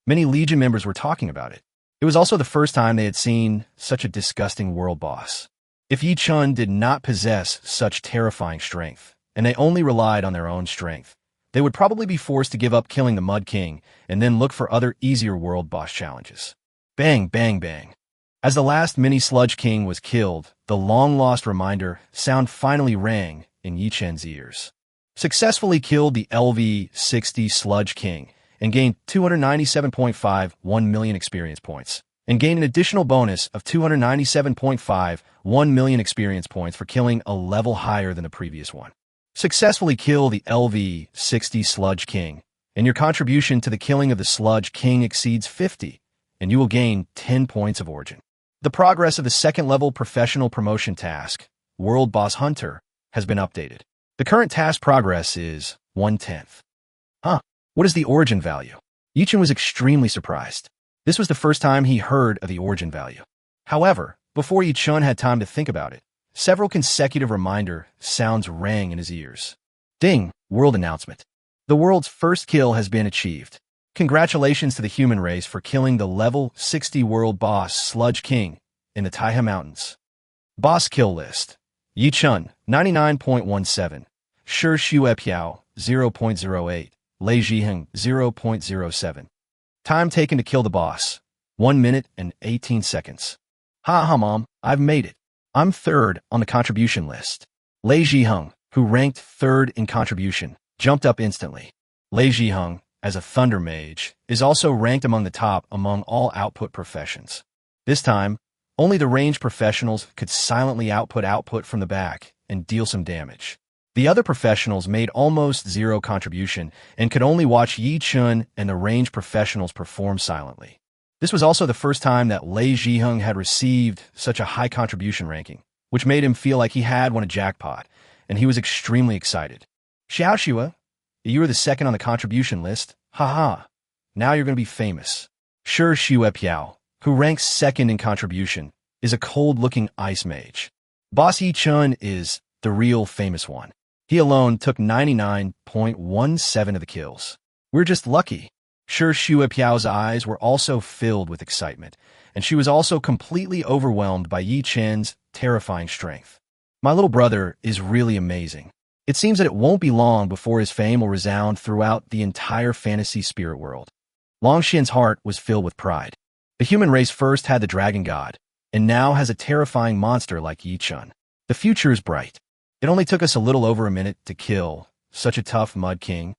Many Legion members were talking about it. It was also the first time they had seen such a disgusting world boss. If Yi Chun did not possess such terrifying strength, and they only relied on their own strength, they would probably be forced to give up killing the Mud King and then look for other easier world boss challenges. Bang, bang, bang. As the last mini Sludge King was killed, the long-lost reminder sound finally rang in Yi Chun's ears. Successfully killed the LV-60 Sludge King and gained 297.51 million experience points, and gained an additional bonus of 297.51 million experience points for killing a level higher than the previous one. Successfully kill the LV-60 Sludge King, and your contribution to the killing of the Sludge King exceeds 50, and you will gain 10 points of origin. The progress of the second-level professional promotion task, World Boss Hunter, has been updated. The current task progress is 1/10. What is the origin value? Yi Chun was extremely surprised. This was the first time he heard of the origin value. However, before Yi Chun had time to think about it, several consecutive reminder sounds rang in his ears. Ding! World announcement. The world's first kill has been achieved. Congratulations to the human race for killing the level 60 world boss Sludge King in the Taiha Mountains. Boss kill list. Yi Chun, 99.17. Shi Xuepiao, 0.08. Lei Zhiheng, 0.07. Time taken to kill the boss, 1 minute and 18 seconds. Mom, I've made it. I'm third on the contribution list. Lei Zhiheng, who ranked third in contribution, jumped up instantly. Lei Zhiheng, as a Thunder Mage, is also ranked among the top among all output professions. This time, only the ranged professionals could silently output from the back and deal some damage. The other professionals made almost zero contribution and could only watch Yi Chun and the ranged professionals perform silently. This was also the first time that Lei Zhiheng had received such a high contribution ranking, which made him feel like he had won a jackpot, and he was extremely excited. Xiaoxua, you were the second on the contribution list. now you're going to be famous. Sure, Xue Piao, who ranks second in contribution, is a cold-looking ice mage. Boss Yi Chun is the real famous one. He alone took 99.17 of the kills. We're just lucky. Sure, Xue Piao's eyes were also filled with excitement, and she was also completely overwhelmed by Yi Chen's terrifying strength. My little brother is really amazing. It seems that it won't be long before his fame will resound throughout the entire fantasy spirit world. Long Xian's heart was filled with pride. The human race first had the dragon god, and now has a terrifying monster like Yi Chun. The future is bright. It only took us a little over a minute to kill such a tough mud king.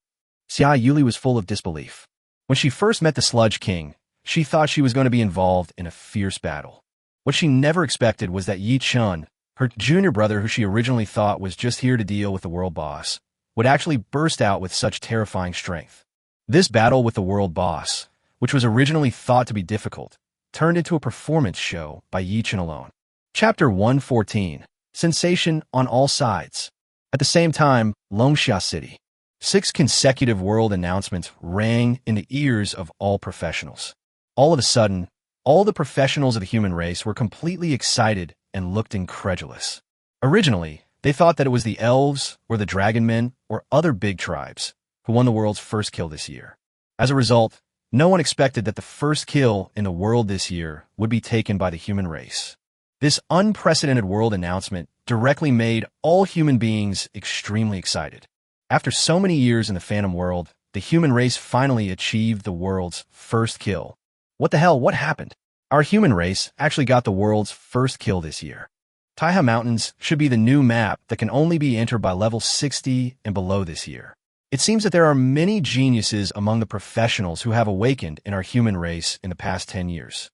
Xia Yuli was full of disbelief. When she first met the Sludge King, she thought she was going to be involved in a fierce battle. What she never expected was that Yi Chun, her junior brother who she originally thought was just here to deal with the world boss, would actually burst out with such terrifying strength. This battle with the world boss, which was originally thought to be difficult, turned into a performance show by Yi Chun alone. Chapter 114. Sensation on all sides. At the same time, Longxia City. 6 consecutive world announcements rang in the ears of all professionals. All of a sudden, all the professionals of the human race were completely excited and looked incredulous. Originally, they thought that it was the elves or the dragon men or other big tribes who won the world's first kill this year. As a result, no one expected that the first kill in the world this year would be taken by the human race. This unprecedented world announcement directly made all human beings extremely excited. After so many years in the Phantom world, the human race finally achieved the world's first kill. What the hell? What happened? Our human race actually got the world's first kill this year. Taiha Mountains should be the new map that can only be entered by level 60 and below this year. It seems that there are many geniuses among the professionals who have awakened in our human race in the past 10 years.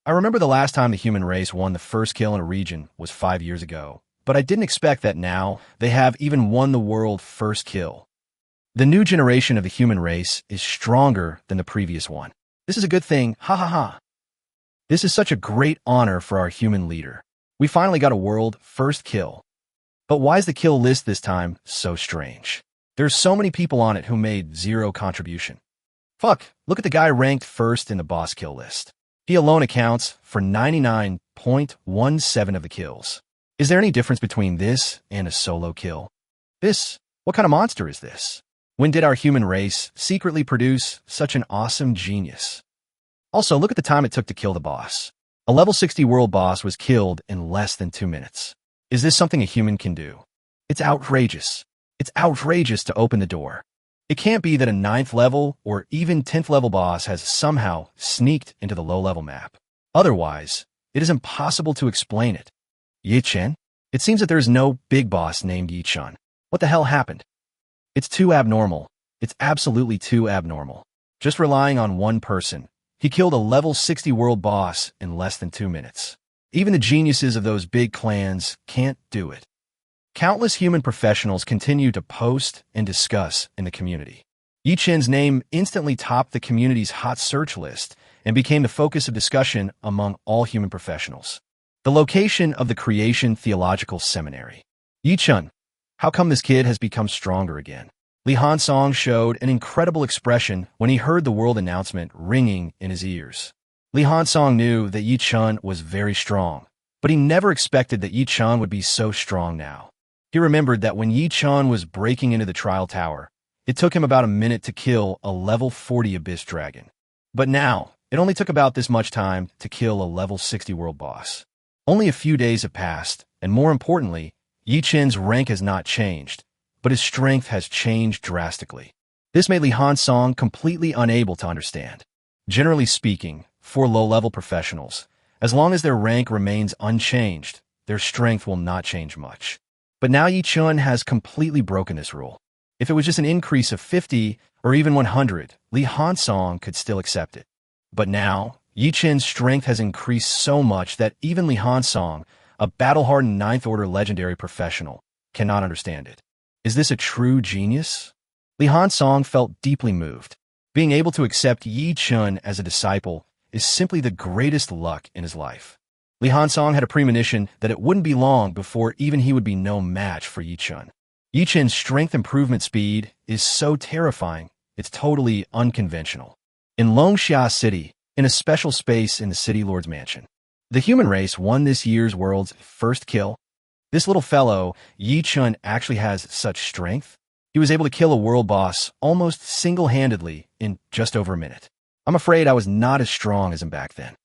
I remember the last time the human race won the first kill in a region was 5 years ago, but I didn't expect that now they have even won the world first kill. The new generation of the human race is stronger than the previous one. This is a good thing, ha ha ha. This is such a great honor for our human leader. We finally got a world first kill. But why is the kill list this time so strange? There's so many people on it who made 0 contribution. Fuck, look at the guy ranked first in the boss kill list. He alone accounts for 99.17 of the kills. Is there any difference between this and a solo kill? What kind of monster is this? When did our human race secretly produce such an awesome genius? Also, look at the time it took to kill the boss. A level 60 world boss was killed in less than 2 minutes. Is this something a human can do? It's outrageous. It's outrageous to open the door. It can't be that a 9th level or even 10th level boss has somehow sneaked into the low-level map. Otherwise, it is impossible to explain it. Yi Chen? It seems that there is no big boss named Yi Chun. What the hell happened? It's too abnormal. It's absolutely too abnormal. Just relying on one person, he killed a level 60 world boss in less than 2 minutes. Even the geniuses of those big clans can't do it. Countless human professionals continue to post and discuss in the community. Yi Chen's name instantly topped the community's hot search list and became the focus of discussion among all human professionals. The location of the Creation Theological Seminary. Yi Chun, how come this kid has become stronger again? Li Hansong showed an incredible expression when he heard the world announcement ringing in his ears. Li Hansong knew that Yi Chun was very strong, but he never expected that Yi Chun would be so strong now. He remembered that when Yi Chun was breaking into the trial tower, it took him about a minute to kill a level 40 abyss dragon. But now, it only took about this much time to kill a level 60 world boss. Only a few days have passed, and more importantly, Yi Chen's rank has not changed, but his strength has changed drastically. This made Li Hansong completely unable to understand. Generally speaking, for low-level professionals, as long as their rank remains unchanged, their strength will not change much. But now Yi Chun has completely broken this rule. If it was just an increase of 50 or even 100, Li Hansong could still accept it. But now, Yi Chen's strength has increased so much that even Li Hansong, a battle-hardened 9th Order legendary professional, cannot understand it. Is this a true genius? Li Hansong felt deeply moved. Being able to accept Yi Chun as a disciple is simply the greatest luck in his life. Li Hansong had a premonition that it wouldn't be long before even he would be no match for Yi Chun. Yi Chen's strength improvement speed is so terrifying, it's totally unconventional. in Longxia City, in a special space in the City Lord's mansion. The human race won this year's world's first kill. This little fellow, Yi Chun, actually has such strength. He was able to kill a world boss almost single-handedly in just over a minute. I'm afraid I was not as strong as him back then.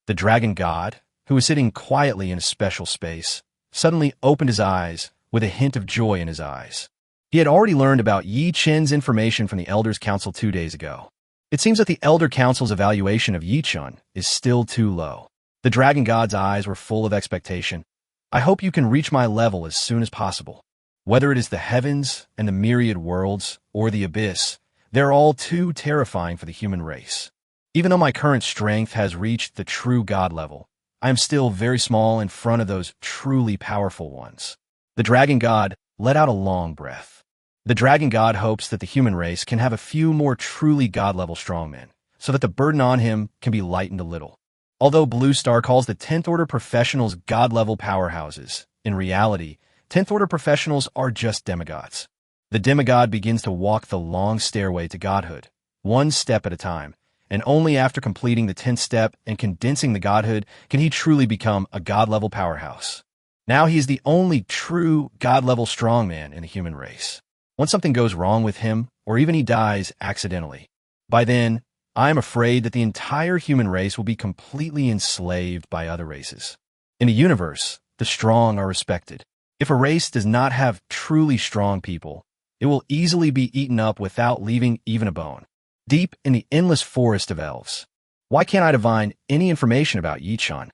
The dragon god, who was sitting quietly in a special space, suddenly opened his eyes with a hint of joy in his eyes. He had already learned about Yi Chun's information from the Elders' Council 2 days ago. It seems that the Elder Council's evaluation of Yi Chun is still too low. The dragon god's eyes were full of expectation. I hope you can reach my level as soon as possible. Whether it is the heavens and the myriad worlds or the abyss, they're all too terrifying for the human race. Even though my current strength has reached the true god level, I am still very small in front of those truly powerful ones. The dragon god let out a long breath. The dragon god hopes that the human race can have a few more truly god-level strongmen, so that the burden on him can be lightened a little. Although Blue Star calls the 10th Order professionals god-level powerhouses, in reality, 10th Order professionals are just demigods. The demigod begins to walk the long stairway to godhood, one step at a time, and only after completing the 10th step and condensing the godhood can he truly become a god-level powerhouse. Now he is the only true god-level strongman in the human race. Once something goes wrong with him, or even he dies accidentally, by then, I am afraid that the entire human race will be completely enslaved by other races. In the universe, the strong are respected. If a race does not have truly strong people, it will easily be eaten up without leaving even a bone. Deep in the endless forest of elves, why can't I divine any information about Yi Chun?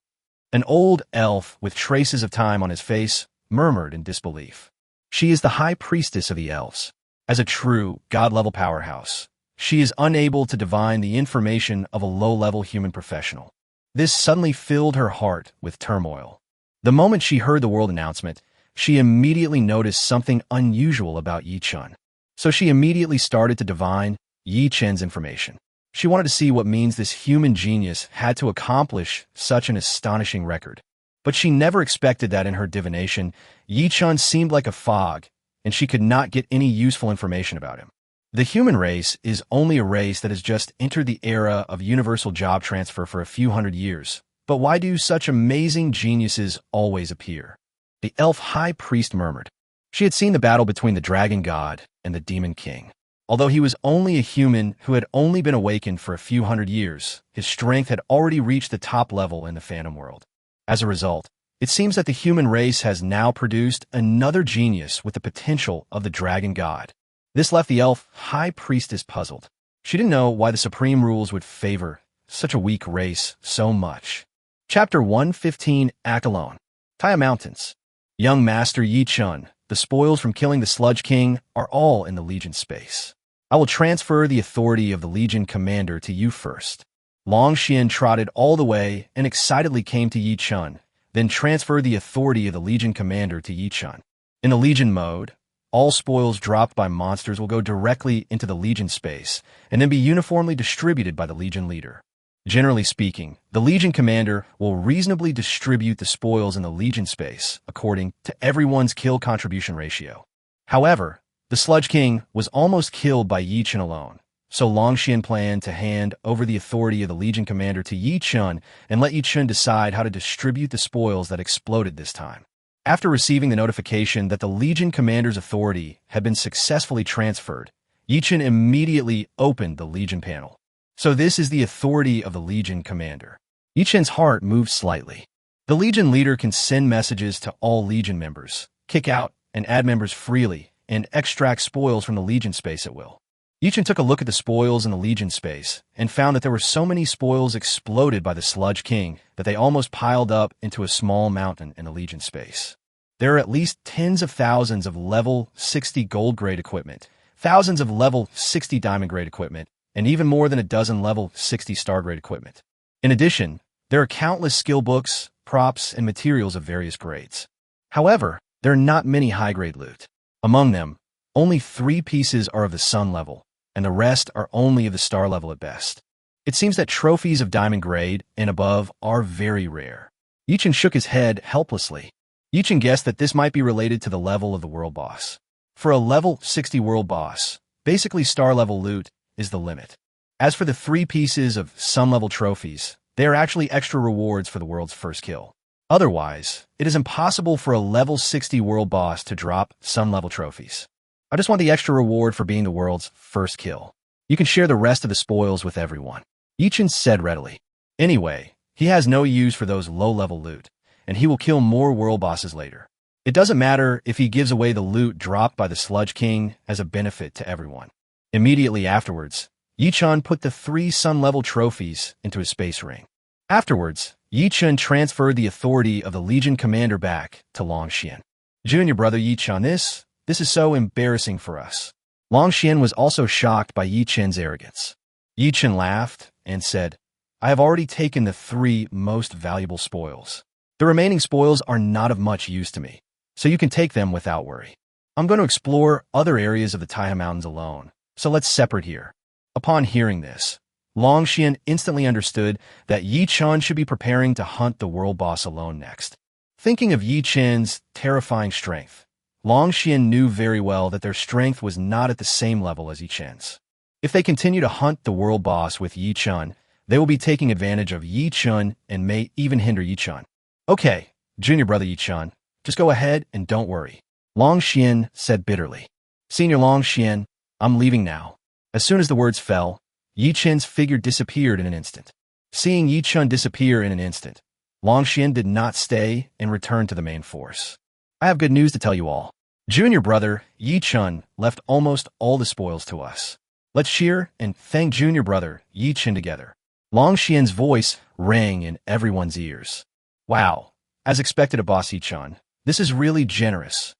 An old elf with traces of time on his face murmured in disbelief. She is the high priestess of the elves. As a true god-level powerhouse, she is unable to divine the information of a low-level human professional. This suddenly filled her heart with turmoil. The moment she heard the world announcement, she immediately noticed something unusual about Yi Chun. So she immediately started to divine Yi Chun's information. She wanted to see what means this human genius had to accomplish such an astonishing record. But she never expected that in her divination, Yi Chun seemed like a fog, and she could not get any useful information about him. The human race is only a race that has just entered the era of universal job transfer for a few hundred years. But why do such amazing geniuses always appear? The elf high priest murmured. She had seen the battle between the dragon god and the demon king. Although he was only a human who had only been awakened for a few hundred years, his strength had already reached the top level in the phantom world. As a result, it seems that the human race has now produced another genius with the potential of the dragon god. This left the elf high priestess puzzled. She didn't know why the supreme rules would favor such a weak race so much. Chapter 115, Act Alone. Taya Mountains. Young Master Yi Chun, the spoils from killing the Sludge King are all in the Legion space. I will transfer the authority of the Legion commander to you first. Long Xian trotted all the way and excitedly came to Yi Chun, then transferred the authority of the Legion commander to Yi Chun. In the Legion mode, all spoils dropped by monsters will go directly into the Legion space and then be uniformly distributed by the Legion leader. Generally speaking, the Legion commander will reasonably distribute the spoils in the Legion space according to everyone's kill contribution ratio. However, the Sludge King was almost killed by Yi Chun alone, so Long Xian planned to hand over the authority of the Legion commander to Yi Chun and let Yi Chun decide how to distribute the spoils that exploded this time. After receiving the notification that the Legion commander's authority had been successfully transferred, Yi Chun immediately opened the Legion panel. So this is the authority of the Legion commander. Yi Chun's heart moved slightly. The Legion leader can send messages to all Legion members, kick out and add members freely, and extract spoils from the Legion space at will. Yi Chun took a look at the spoils in the Legion space and found that there were so many spoils exploded by the Sludge King that they almost piled up into a small mountain in the Legion space. There are at least tens of thousands of level 60 gold grade equipment, thousands of level 60 diamond grade equipment, and even more than a dozen level 60 star grade equipment. In addition, there are countless skill books, props, and materials of various grades. However, there are not many high-grade loot. Among them, only 3 pieces are of the sun level, and the rest are only of the star level at best. It seems that trophies of diamond grade and above are very rare. Yi Chun shook his head helplessly. Yi Chun guessed that this might be related to the level of the world boss. For a level 60 world boss, basically star level loot is the limit. As for the 3 pieces of Sun-level trophies, they are actually extra rewards for the world's first kill. Otherwise, it is impossible for a level 60 world boss to drop Sun-level trophies. I just want the extra reward for being the world's first kill. You can share the rest of the spoils with everyone. Yichin said readily. Anyway, he has no use for those low-level loot, and he will kill more world bosses later. It doesn't matter if he gives away the loot dropped by the Sludge King as a benefit to everyone. Immediately afterwards, Yichin put the 3 Sun-level trophies into his space ring. Afterwards, Yichin transferred the authority of the Legion commander back to Longxian. Junior brother Yichin, this is so embarrassing for us. Longxian was also shocked by Yichin's arrogance. Yichin laughed and said, I have already taken the 3 most valuable spoils. The remaining spoils are not of much use to me, so you can take them without worry. I'm going to explore other areas of the Taiha Mountains alone, so let's separate here. Upon hearing this, Longxian instantly understood that Yichin should be preparing to hunt the world boss alone next. Thinking of Yichin's terrifying strength, Longxian knew very well that their strength was not at the same level as Yichin's. If they continue to hunt the world boss with Yichin, they will be taking advantage of Yichin and may even hinder Yichin. Okay, junior brother Yichin, just go ahead and don't worry, Longxian said bitterly. Senior Longxian, I'm leaving now. As soon as the words fell, Yichin's figure disappeared in an instant. Seeing Yichin disappear in an instant, Longxian did not stay and returned to the main force. I have good news to tell you all. Junior brother Yichin left almost all the spoils to us. Let's cheer and thank junior brother Yichin together. Longxian's voice rang in everyone's ears. Wow, as expected of Boss Yichin, this is really generous.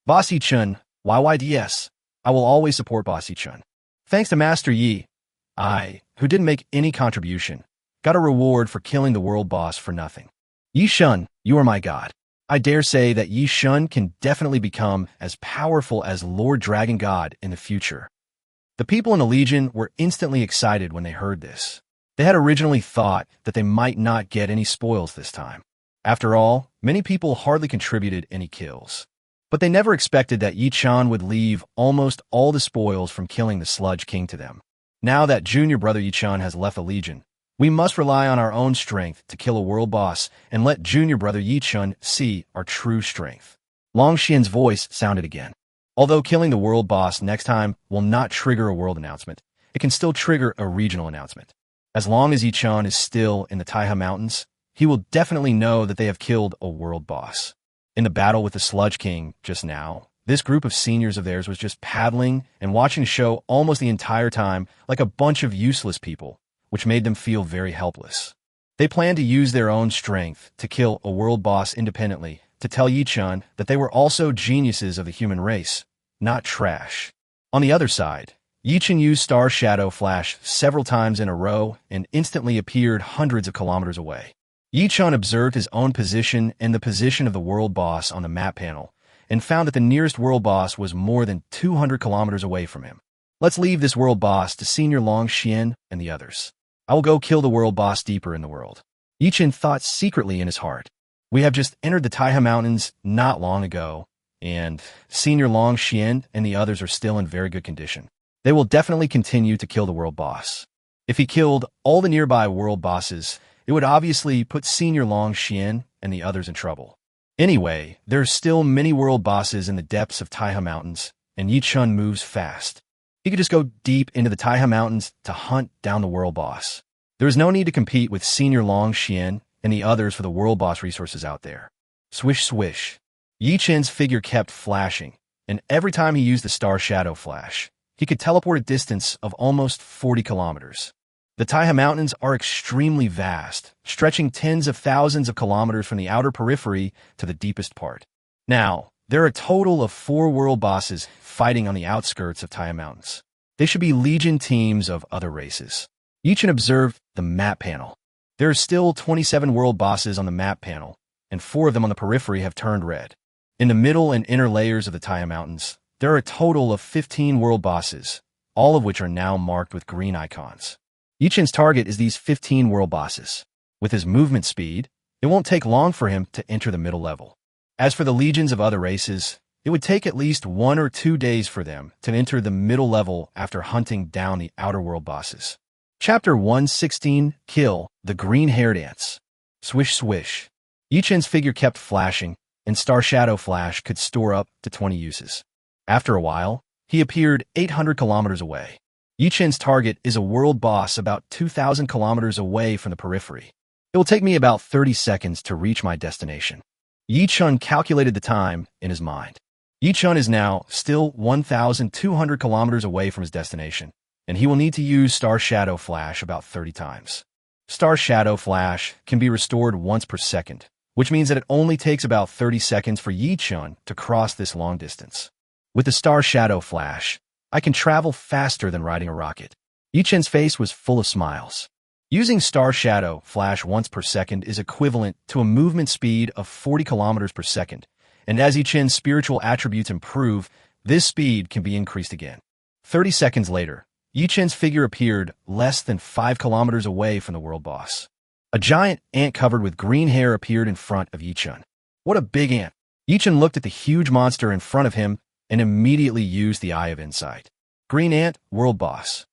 Boss Yichin, YYDS, I will always support Boss Yichin. Thanks to Master Yi, I, who didn't make any contribution, got a reward for killing the world boss for nothing. Yichin, you are my god. I dare say that Yichin can definitely become as powerful as Lord Dragon God in the future. The people in the Legion were instantly excited when they heard this. They had originally thought that they might not get any spoils this time. After all, many people hardly contributed any kills. But they never expected that Yichin would leave almost all the spoils from killing the Sludge King to them. Now that junior brother Yichin has left the Legion, we must rely on our own strength to kill a world boss and let junior brother Yichin see our true strength. Longxian's voice sounded again. Although killing the world boss next time will not trigger a world announcement, it can still trigger a regional announcement. As long as Yichin is still in the Taiha Mountains, he will definitely know that they have killed a world boss. In the battle with the Sludge King just now, this group of seniors of theirs was just paddling and watching the show almost the entire time like a bunch of useless people, which made them feel very helpless. They planned to use their own strength to kill a world boss independently to tell Yichin that they were also geniuses of the human race, not trash. On the other side, Yichin used Star Shadow Flash several times in a row and instantly appeared hundreds of kilometers away. Yichin observed his own position and the position of the world boss on the map panel and found that the nearest world boss was more than 200 kilometers away from him. Let's leave this world boss to Senior Longxian and the others. I will go kill the world boss deeper in the world. Yichin thought secretly in his heart. We have just entered the Taiha Mountains not long ago, and Senior Longxian and the others are still in very good condition. They will definitely continue to kill the world boss. If he killed all the nearby world bosses, it would obviously put Senior Longxian and the others in trouble. Anyway, there are still many world bosses in the depths of Taiha Mountains, and Yichin moves fast. He could just go deep into the Taiha Mountains to hunt down the world boss. There is no need to compete with Senior Longxian and the others for the world boss resources out there. Swish, swish. Yichin's figure kept flashing, and every time he used the Star Shadow Flash, he could teleport a distance of almost 40 kilometers. The Taiha Mountains are extremely vast, stretching tens of thousands of kilometers from the outer periphery to the deepest part. Now, there are a total of 4 world bosses fighting on the outskirts of Taiha Mountains. They should be Legion teams of other races. Yichin observed the map panel. There are still 27 world bosses on the map panel, and 4 of them on the periphery have turned red. In the middle and inner layers of the Taiha Mountains, there are a total of 15 world bosses, all of which are now marked with green icons. Yichin's target is these 15 world bosses. With his movement speed, it won't take long for him to enter the middle level. As for the legions of other races, it would take at least 1 or 2 days for them to enter the middle level after hunting down the outer world bosses. Chapter 116, Kill the Green-Haired Ants. Swish swish. Yi-Chen's figure kept flashing, and Star Shadow Flash could store up to 20 uses. After a while, he appeared 800 kilometers away. Yi-Chen's target is a world boss about 2,000 kilometers away from the periphery. It will take me about 30 seconds to reach my destination. Yi-Chen calculated the time in his mind. Yi-Chen is now still 1,200 kilometers away from his destination, and he will need to use Star Shadow Flash about 30 times. Star Shadow Flash can be restored once per second, which means that it only takes about 30 seconds for Yi-Chen to cross this long distance. With the Star Shadow Flash, I can travel faster than riding a rocket. Yi-Chen's face was full of smiles. Using Star Shadow Flash once per second is equivalent to a movement speed of 40 kilometers per second, and as Yi-Chen's spiritual attributes improve, this speed can be increased again. 30 seconds later, Yi-Chen's figure appeared less than 5 kilometers away from the world boss. A giant ant covered with green hair appeared in front of Yi-Chen. What a big ant! Yi-Chen looked at the huge monster in front of him and immediately used the Eye of Insight. Green Ant, World Boss.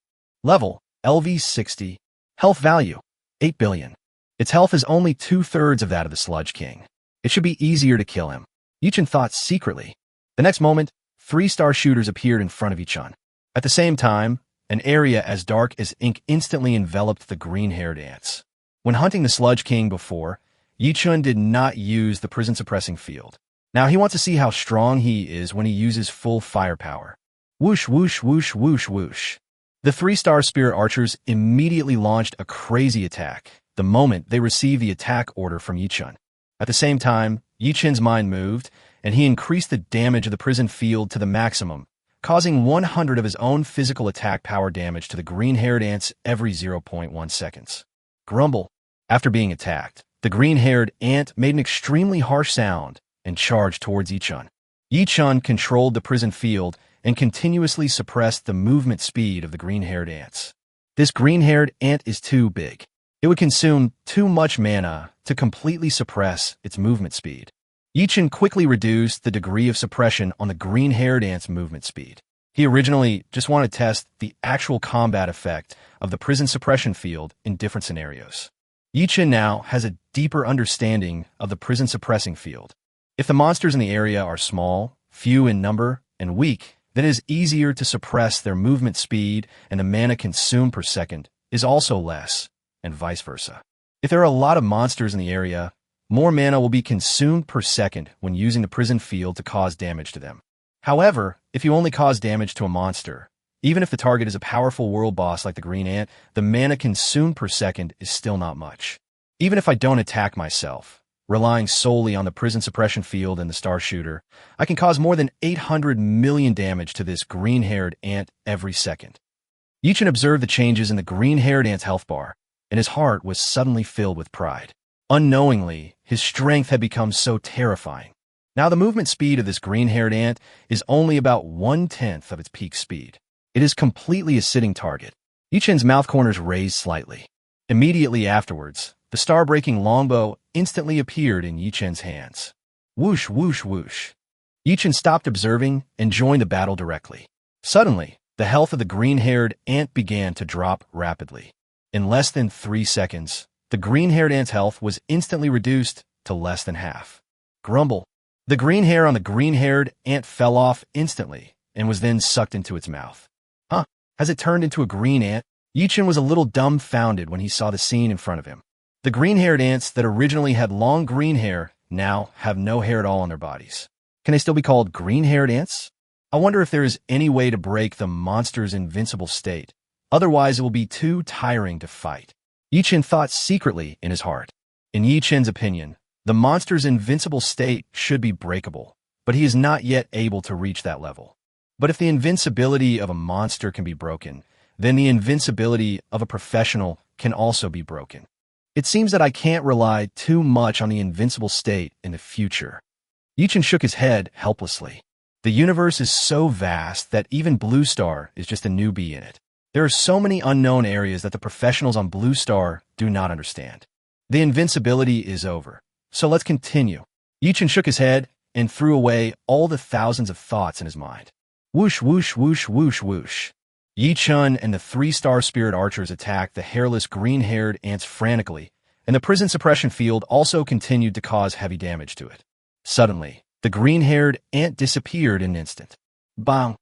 Level, LV 60. Health value, 8 billion. Its health is only 2/3 of that of the Sludge King. It should be easier to kill him. Yi-Chen thought secretly. The next moment, 3 star shooters appeared in front of Yi-Chen. At the same time, an area as dark as ink instantly enveloped the green-haired ants. When hunting the Sludge King before, Yi-Chen did not use the prison-suppressing field. Now he wants to see how strong he is when he uses full firepower. Whoosh, whoosh, whoosh, whoosh, whoosh. The 3-star Spirit Archers immediately launched a crazy attack the moment they received the attack order from Yi-Chen. At the same time, Yi-Chen's mind moved, and he increased the damage of the prison field to the maximum, causing 100 of his own physical attack power damage to the green-haired ants every 0.1 seconds. Grumble. After being attacked, the green-haired ant made an extremely harsh sound and charged towards Yi-Chen. Yi-Chen controlled the prison field and continuously suppressed the movement speed of the green-haired ants. This green-haired ant is too big. It would consume too much mana to completely suppress its movement speed. Yi-Chen quickly reduced the degree of suppression on the green-haired ant's movement speed. He originally just wanted to test the actual combat effect of the prison suppression field in different scenarios. Yi-Chen now has a deeper understanding of the prison suppressing field. If the monsters in the area are small, few in number, and weak, then it is easier to suppress their movement speed, and the mana consumed per second is also less, and vice versa. If there are a lot of monsters in the area, more mana will be consumed per second when using the prison field to cause damage to them. However, if you only cause damage to a monster, even if the target is a powerful world boss like the Green Ant, the mana consumed per second is still not much. Even if I don't attack myself, relying solely on the prison suppression field and the star shooter, I can cause more than 800 million damage to this green-haired ant every second. Yi-Chen observed the changes in the green-haired ant's health bar, and his heart was suddenly filled with pride. Unknowingly, his strength had become so terrifying. Now the movement speed of this green-haired ant is only about 1/10 of its peak speed. It is completely a sitting target. Yi-Chen's mouth corners raised slightly. Immediately afterwards, the star-breaking longbow instantly appeared in Yi-Chen's hands. Whoosh, whoosh, whoosh. Yi-Chen stopped observing and joined the battle directly. Suddenly, the health of the green-haired ant began to drop rapidly. In less than 3 seconds, the green-haired ant's health was instantly reduced to less than half. Grumble. The green hair on the green-haired ant fell off instantly and was then sucked into its mouth. Huh? Has it turned into a green ant? Yi-Chen was a little dumbfounded when he saw the scene in front of him. The green-haired ants that originally had long green hair now have no hair at all on their bodies. Can they still be called green-haired ants? I wonder if there is any way to break the monster's invincible state. Otherwise, it will be too tiring to fight. Yi-Chen thought secretly in his heart. In Yi-Chen's opinion, the monster's invincible state should be breakable, but he is not yet able to reach that level. But if the invincibility of a monster can be broken, then the invincibility of a professional can also be broken. It seems that I can't rely too much on the invincible state in the future. Yi-Chen shook his head helplessly. The universe is so vast that even Blue Star is just a newbie in it. There are so many unknown areas that the professionals on Blue Star do not understand. The invincibility is over. So let's continue. Yi-Chen shook his head and threw away all the thousands of thoughts in his mind. Whoosh, whoosh, whoosh, whoosh, whoosh. Yi Chun and the three-star spirit archers attacked the hairless green-haired ants frantically, and the prison suppression field also continued to cause heavy damage to it. Suddenly, the green-haired ant disappeared in an instant. Bang!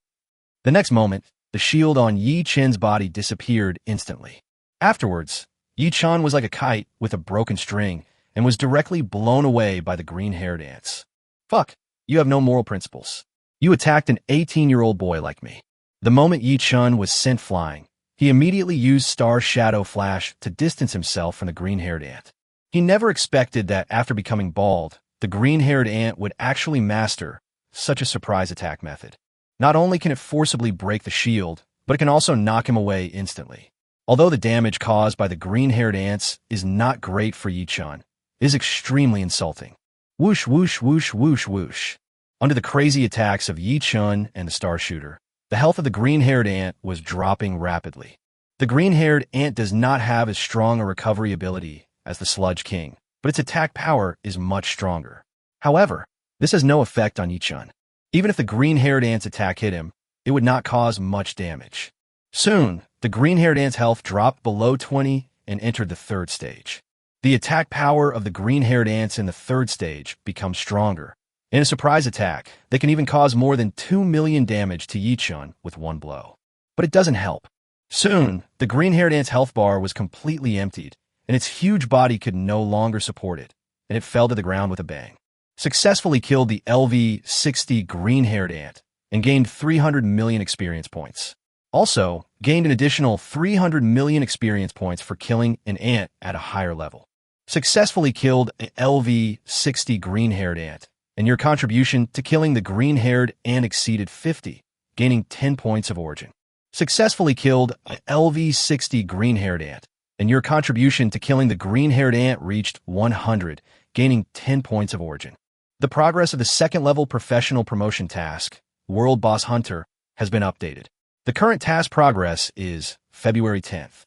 The next moment, the shield on Yi Chun's body disappeared instantly. Afterwards, Yi Chun was like a kite with a broken string and was directly blown away by the green-haired ants. Fuck, you have no moral principles. You attacked an 18-year-old boy like me. The moment Yi Chun was sent flying, he immediately used Star Shadow Flash to distance himself from the green-haired ant. He never expected that after becoming bald, the green-haired ant would actually master such a surprise attack method. Not only can it forcibly break the shield, but it can also knock him away instantly. Although the damage caused by the green-haired ants is not great for Yi Chun, it is extremely insulting. Whoosh, whoosh, whoosh, whoosh, whoosh. Under the crazy attacks of Yi Chun and the Star Shooter, the health of the green-haired ant was dropping rapidly. The green-haired ant does not have as strong a recovery ability as the Sludge King, but its attack power is much stronger. However, this has no effect on Yi Chun. Even if the green-haired ant's attack hit him, it would not cause much damage. Soon, the green-haired ant's health dropped below 20 and entered the third stage. The attack power of the green-haired ants in the third stage becomes stronger. In a surprise attack, they can even cause more than 2 million damage to Yi Chun with one blow. But it doesn't help. Soon, the green-haired ant's health bar was completely emptied, and its huge body could no longer support it, and it fell to the ground with a bang. Successfully killed the LV-60 green-haired ant and gained 300 million experience points. Also, gained an additional 300 million experience points for killing an ant at a higher level. Successfully killed an LV-60 green-haired ant, and your contribution to killing the green-haired ant exceeded 50, gaining 10 points of origin. Successfully killed an LV-60 green-haired ant, and your contribution to killing the green-haired ant reached 100, gaining 10 points of origin. The progress of the second-level professional promotion task, World Boss Hunter, has been updated. The current task progress is February 10th.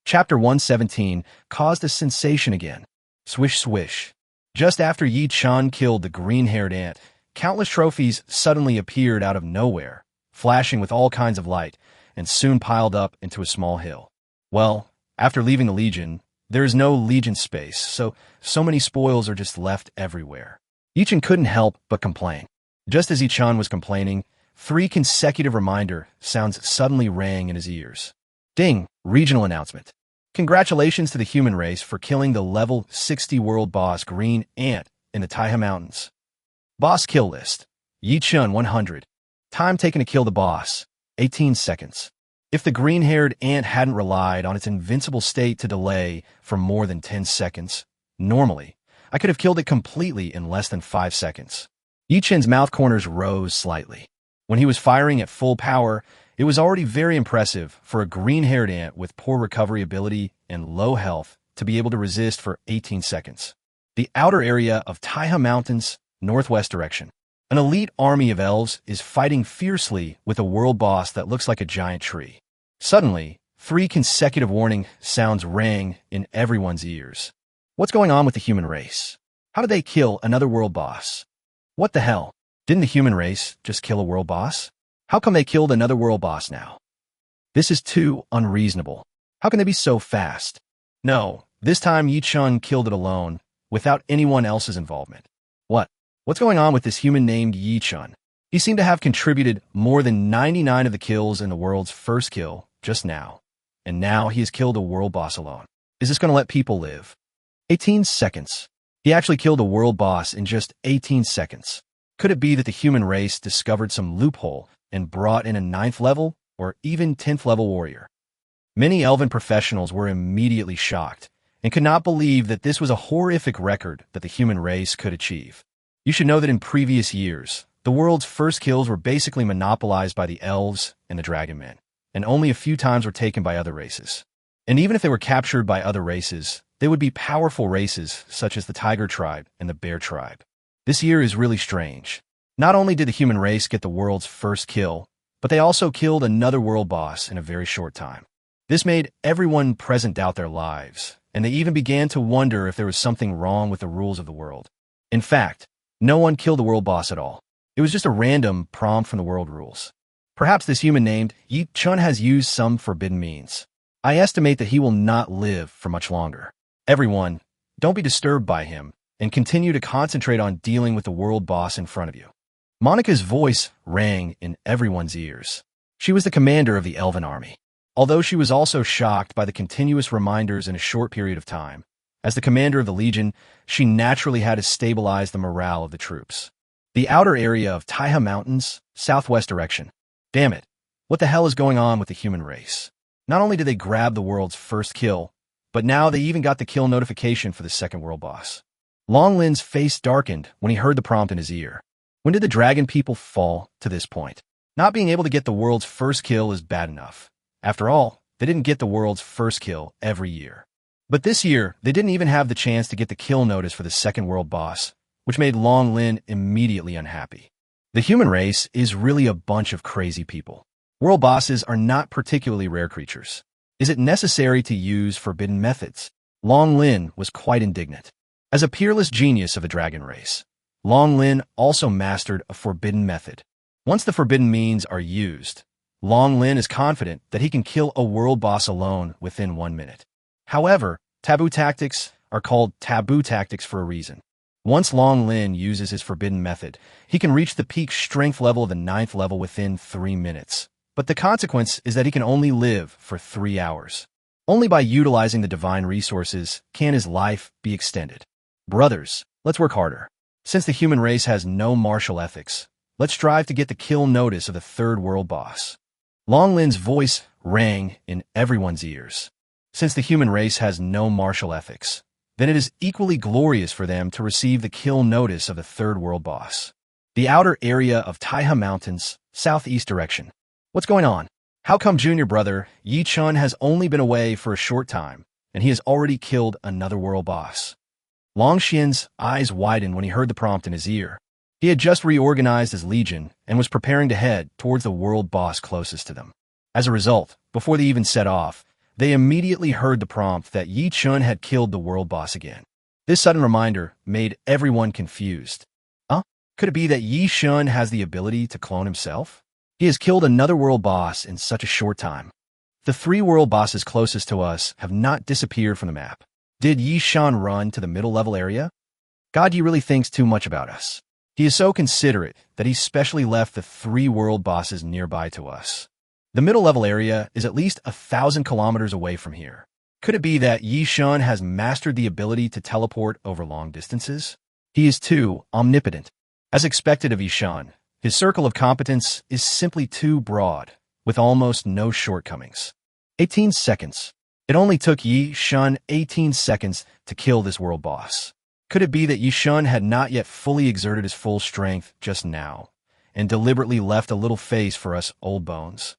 Chapter 117 caused a sensation again. Swish swish. Just after Yi Chun killed the green-haired ant, countless trophies suddenly appeared out of nowhere, flashing with all kinds of light, and soon piled up into a small hill. Well, after leaving the Legion, there is no Legion space, so many spoils are just left everywhere. Yi Chun couldn't help but complain. Just as Yi Chun was complaining, 3 consecutive reminder sounds suddenly rang in his ears. Ding! Regional announcement. Congratulations to the human race for killing the level 60 world boss Green Ant in the Taiha Mountains. Boss kill list. Yi Chun 100. Time taken to kill the boss, 18 seconds. If the green-haired ant hadn't relied on its invincible state to delay for more than 10 seconds, normally, I could have killed it completely in less than 5 seconds. Yi Chun's mouth corners rose slightly. When he was firing at full power, it was already very impressive for a green-haired ant with poor recovery ability and low health to be able to resist for 18 seconds. The outer area of Taiha Mountains, northwest direction. An elite army of elves is fighting fiercely with a world boss that looks like a giant tree. Suddenly, 3 consecutive warning sounds rang in everyone's ears. What's going on with the human race? How did they kill another world boss? What the hell? Didn't the human race just kill a world boss? How come they killed another world boss now? This is too unreasonable. How can they be so fast? No, this time Yi Chun killed it alone, without anyone else's involvement. What's going on with this human named Yi Chun? He seemed to have contributed more than 99 of the kills in the world's first kill just now. And now he has killed a world boss alone. Is this going to let people live? 18 seconds. He actually killed a world boss in just 18 seconds. Could it be that the human race discovered some loophole and brought in a 9th level or even 10th level warrior? Many elven professionals were immediately shocked and could not believe that this was a horrific record that the human race could achieve. You should know that in previous years, the world's first kills were basically monopolized by the elves and the dragon men, and only a few times were taken by other races. And even if they were captured by other races, they would be powerful races such as the tiger tribe and the bear tribe. This year is really strange. Not only did the human race get the world's first kill, but they also killed another world boss in a very short time. This made everyone present doubt their lives, and they even began to wonder if there was something wrong with the rules of the world. In fact, no one killed the world boss at all. It was just a random prompt from the world rules. Perhaps this human named Yi Chun has used some forbidden means. I estimate that he will not live for much longer. Everyone, don't be disturbed by him, and continue to concentrate on dealing with the world boss in front of you. Monica's voice rang in everyone's ears. She was the commander of the Elven army. Although she was also shocked by the continuous reminders in a short period of time, as the commander of the Legion, she naturally had to stabilize the morale of the troops. The outer area of Taiha Mountains, southwest direction. Damn it, what the hell is going on with the human race? Not only did they grab the world's first kill, but now they even got the kill notification for the second world boss. Long Lin's face darkened when he heard the prompt in his ear. When did the dragon people fall to this point? Not being able to get the world's first kill is bad enough. After all, they didn't get the world's first kill every year. But this year, they didn't even have the chance to get the kill notice for the second world boss, which made Long Lin immediately unhappy. The human race is really a bunch of crazy people. World bosses are not particularly rare creatures. Is it necessary to use forbidden methods? Long Lin was quite indignant. As a peerless genius of the dragon race, Long Lin also mastered a forbidden method. Once the forbidden means are used, Long Lin is confident that he can kill a world boss alone within 1 minute. However, taboo tactics are called taboo tactics for a reason. Once Long Lin uses his forbidden method, he can reach the peak strength level of the 9th level within 3 minutes. But the consequence is that he can only live for 3 hours. Only by utilizing the divine resources can his life be extended. Brothers, let's work harder. Since the human race has no martial ethics, let's strive to get the kill notice of the third world boss. Long Lin's voice rang in everyone's ears. Since the human race has no martial ethics, then it is equally glorious for them to receive the kill notice of the third world boss. The outer area of Taiha Mountains, southeast direction. What's going on? How come junior brother Yi Chun has only been away for a short time, and he has already killed another world boss? Long Xian's eyes widened when he heard the prompt in his ear. He had just reorganized his legion and was preparing to head towards the world boss closest to them. As a result, before they even set off, they immediately heard the prompt that Yi Chun had killed the world boss again. This sudden reminder made everyone confused. Could it be that Yi Chun has the ability to clone himself? He has killed another world boss in such a short time. The 3 world bosses closest to us have not disappeared from the map. Did Yi Chun run to the middle level area? God really thinks too much about us. He is so considerate that he specially left the 3 world bosses nearby to us. The middle level area is at least 1,000 kilometers away from here. Could it be that Yi Chun has mastered the ability to teleport over long distances? He is too omnipotent. As expected of Yi Chun, his circle of competence is simply too broad, with almost no shortcomings. 18 seconds. It only took Yi Chun 18 seconds to kill this world boss. Could it be that Yi Chun had not yet fully exerted his full strength just now, and deliberately left a little face for us old bones?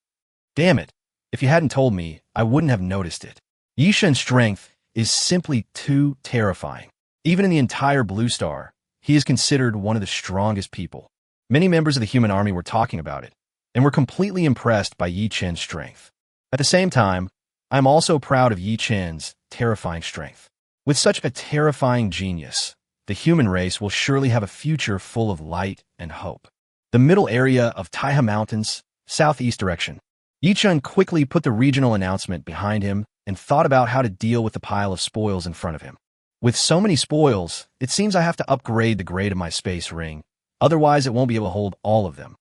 Damn it, if you hadn't told me, I wouldn't have noticed it. Yi Chun's strength is simply too terrifying. Even in the entire Blue Star, he is considered one of the strongest people. Many members of the human army were talking about it, and were completely impressed by Yi Chun's strength. At the same time, I am also proud of Yi Chun's terrifying strength. With such a terrifying genius, the human race will surely have a future full of light and hope. The middle area of Taiha Mountains, southeast direction. Yi Chun quickly put the regional announcement behind him and thought about how to deal with the pile of spoils in front of him. With so many spoils, it seems I have to upgrade the grade of my space ring, otherwise it won't be able to hold all of them.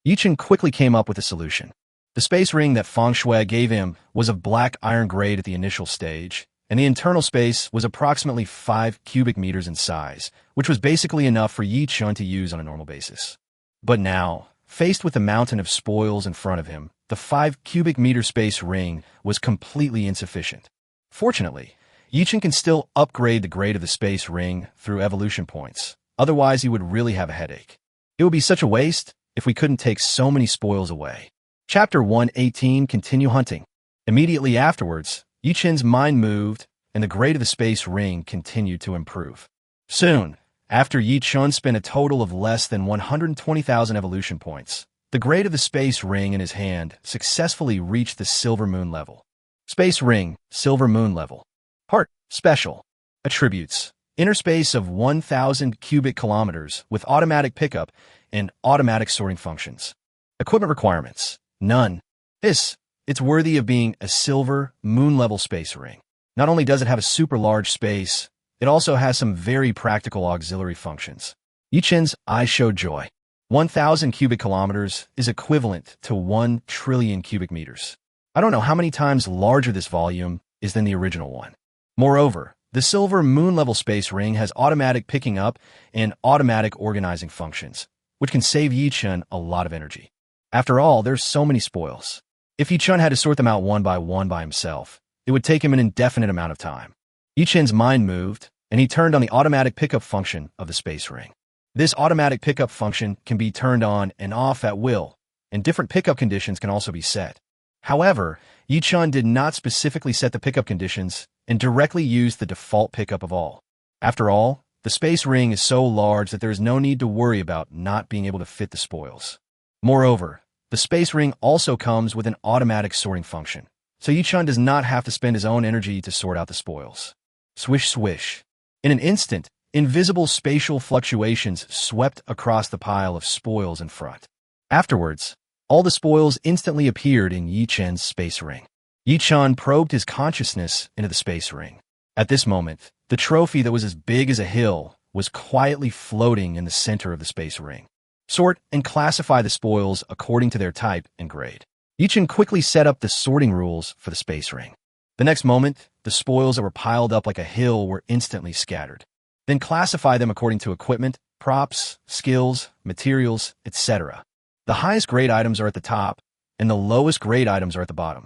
Yi Chun quickly came up with a solution. The space ring that Feng Shui gave him was of black iron grade at the initial stage, and the internal space was approximately 5 cubic meters in size, which was basically enough for Yi Chun to use on a normal basis. But now, faced with the mountain of spoils in front of him, the 5 cubic meter space ring was completely insufficient. Fortunately, Yi Chun can still upgrade the grade of the space ring through evolution points, otherwise he would really have a headache. It would be such a waste if we couldn't take so many spoils away. Chapter 118, Continue Hunting. Immediately afterwards, Yi Chun's mind moved, and the grade of the space ring continued to improve. Soon, after Yi Chun spent a total of less than 120,000 evolution points, the grade of the space ring in his hand successfully reached the Silver Moon level. Space ring, Silver Moon level. Heart, special. Attributes. Inner space of 1,000 cubic kilometers with automatic pickup and automatic sorting functions. Equipment requirements. None. It's worthy of being a silver, moon-level space ring. Not only does it have a super large space, it also has some very practical auxiliary functions. Yi-Chen's eyes showed joy. 1,000 cubic kilometers is equivalent to 1 trillion cubic meters. I don't know how many times larger this volume is than the original one. Moreover, the silver moon-level space ring has automatic picking up and automatic organizing functions, which can save Yi-Chen a lot of energy. After all, there's so many spoils. If Yi-Chen had to sort them out one by himself, it would take him an indefinite amount of time. Yi-Chen's mind moved, and he turned on the automatic pickup function of the space ring. This automatic pickup function can be turned on and off at will, and different pickup conditions can also be set. However, Yi-Chen did not specifically set the pickup conditions and directly used the default pickup of all. After all, the space ring is so large that there is no need to worry about not being able to fit the spoils. Moreover, the space ring also comes with an automatic sorting function, so Yi-Chen does not have to spend his own energy to sort out the spoils. Swish swish. In an instant, invisible spatial fluctuations swept across the pile of spoils in front. Afterwards, all the spoils instantly appeared in Yi-Chen's space ring. Yi-Chen probed his consciousness into the space ring. At this moment, the trophy that was as big as a hill was quietly floating in the center of the space ring. Sort and classify the spoils according to their type and grade. Yi-Chen quickly set up the sorting rules for the space ring. The next moment, the spoils that were piled up like a hill were instantly scattered. Then classify them according to equipment, props, skills, materials, etc. The highest grade items are at the top, and the lowest grade items are at the bottom.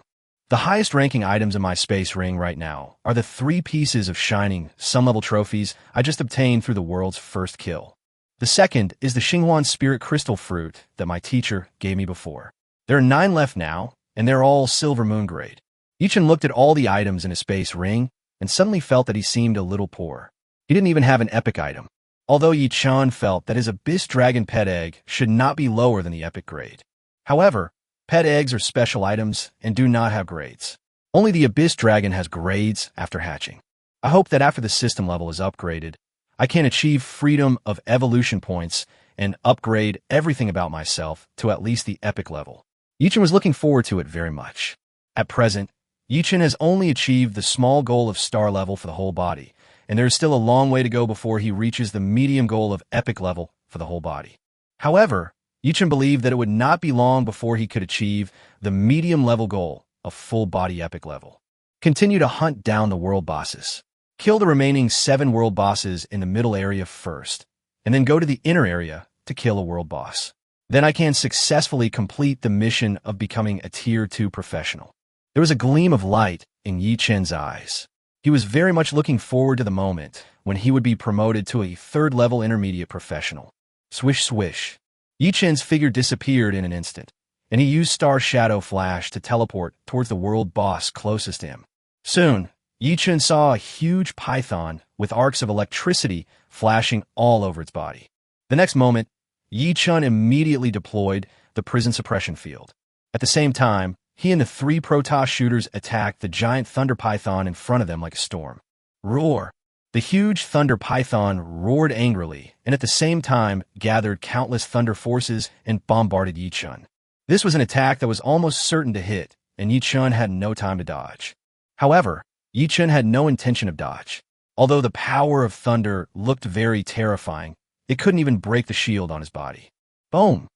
The highest ranking items in my space ring right now are the 3 pieces of shining, sun-level trophies I just obtained through the world's first kill. The second is the Xinghuan Spirit Crystal Fruit that my teacher gave me before. There are 9 left now, and they're all silver moon grade. Yi-Chen looked at all the items in his space ring and suddenly felt that he seemed a little poor. He didn't even have an epic item. Although Yi-Chen felt that his Abyss Dragon pet egg should not be lower than the epic grade. However, pet eggs are special items and do not have grades. Only the Abyss Dragon has grades after hatching. I hope that after the system level is upgraded, I can achieve freedom of evolution points and upgrade everything about myself to at least the epic level. Yi-Chen was looking forward to it very much. At present, Yi-Chen has only achieved the small goal of star level for the whole body, and there is still a long way to go before he reaches the medium goal of epic level for the whole body. However, Yi-Chen believed that it would not be long before he could achieve the medium level goal of full body epic level. Continue to hunt down the world bosses. Kill the remaining 7 world bosses in the middle area first, and then go to the inner area to kill a world boss. Then I can successfully complete the mission of becoming a Tier 2 professional. There was a gleam of light in Yi-Chen's eyes. He was very much looking forward to the moment when he would be promoted to a 3rd level intermediate professional. Swish swish. Yi-Chen's figure disappeared in an instant, and he used Star Shadow Flash to teleport towards the world boss closest to him. Soon, Yi-Chen saw a huge python with arcs of electricity flashing all over its body. The next moment, Yi-Chen immediately deployed the prison suppression field. At the same time, he and the 3 Protoss shooters attacked the giant thunder python in front of them like a storm. Roar! The huge thunder python roared angrily and at the same time gathered countless thunder forces and bombarded Yi-Chen. This was an attack that was almost certain to hit, and Yi-Chen had no time to dodge. However, Yi-Chen had no intention of dodge. Although the power of thunder looked very terrifying, it couldn't even break the shield on his body. Boom!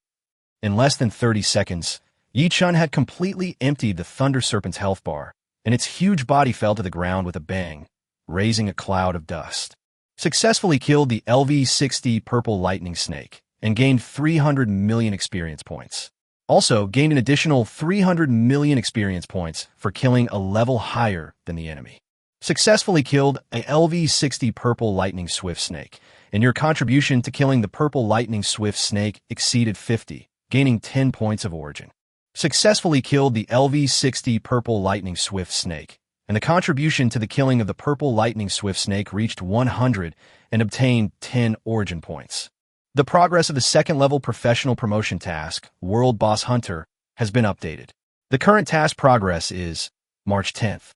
In less than 30 seconds, Yi-Chen had completely emptied the Thunder Serpent's health bar, and its huge body fell to the ground with a bang, raising a cloud of dust. Successfully killed the LV-60 Purple Lightning Snake, and gained 300 million experience points. Also gained an additional 300 million experience points for killing a level higher than the enemy. Successfully killed a LV-60 Purple Lightning Swift Snake, and your contribution to killing the Purple Lightning Swift Snake exceeded 50, gaining 10 points of origin. Successfully killed the LV-60 Purple Lightning Swift Snake, and the contribution to the killing of the Purple Lightning Swift Snake reached 100 and obtained 10 origin points. The progress of the 2nd level professional promotion task, World Boss Hunter, has been updated. The current task progress is March 10th.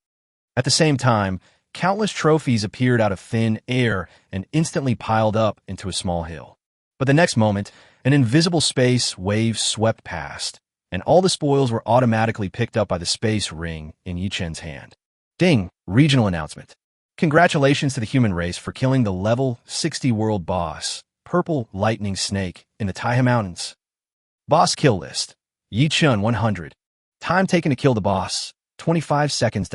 At the same time, countless trophies appeared out of thin air and instantly piled up into a small hill. But the next moment, an invisible space wave swept past, and all the spoils were automatically picked up by the space ring in Yi Chen's hand. Ding! Regional announcement. Congratulations to the human race for killing the level 60 world boss, Purple Lightning Snake, in the Taiha Mountains. Boss kill list. Yi Chen 100. Time taken to kill the boss, 25 seconds.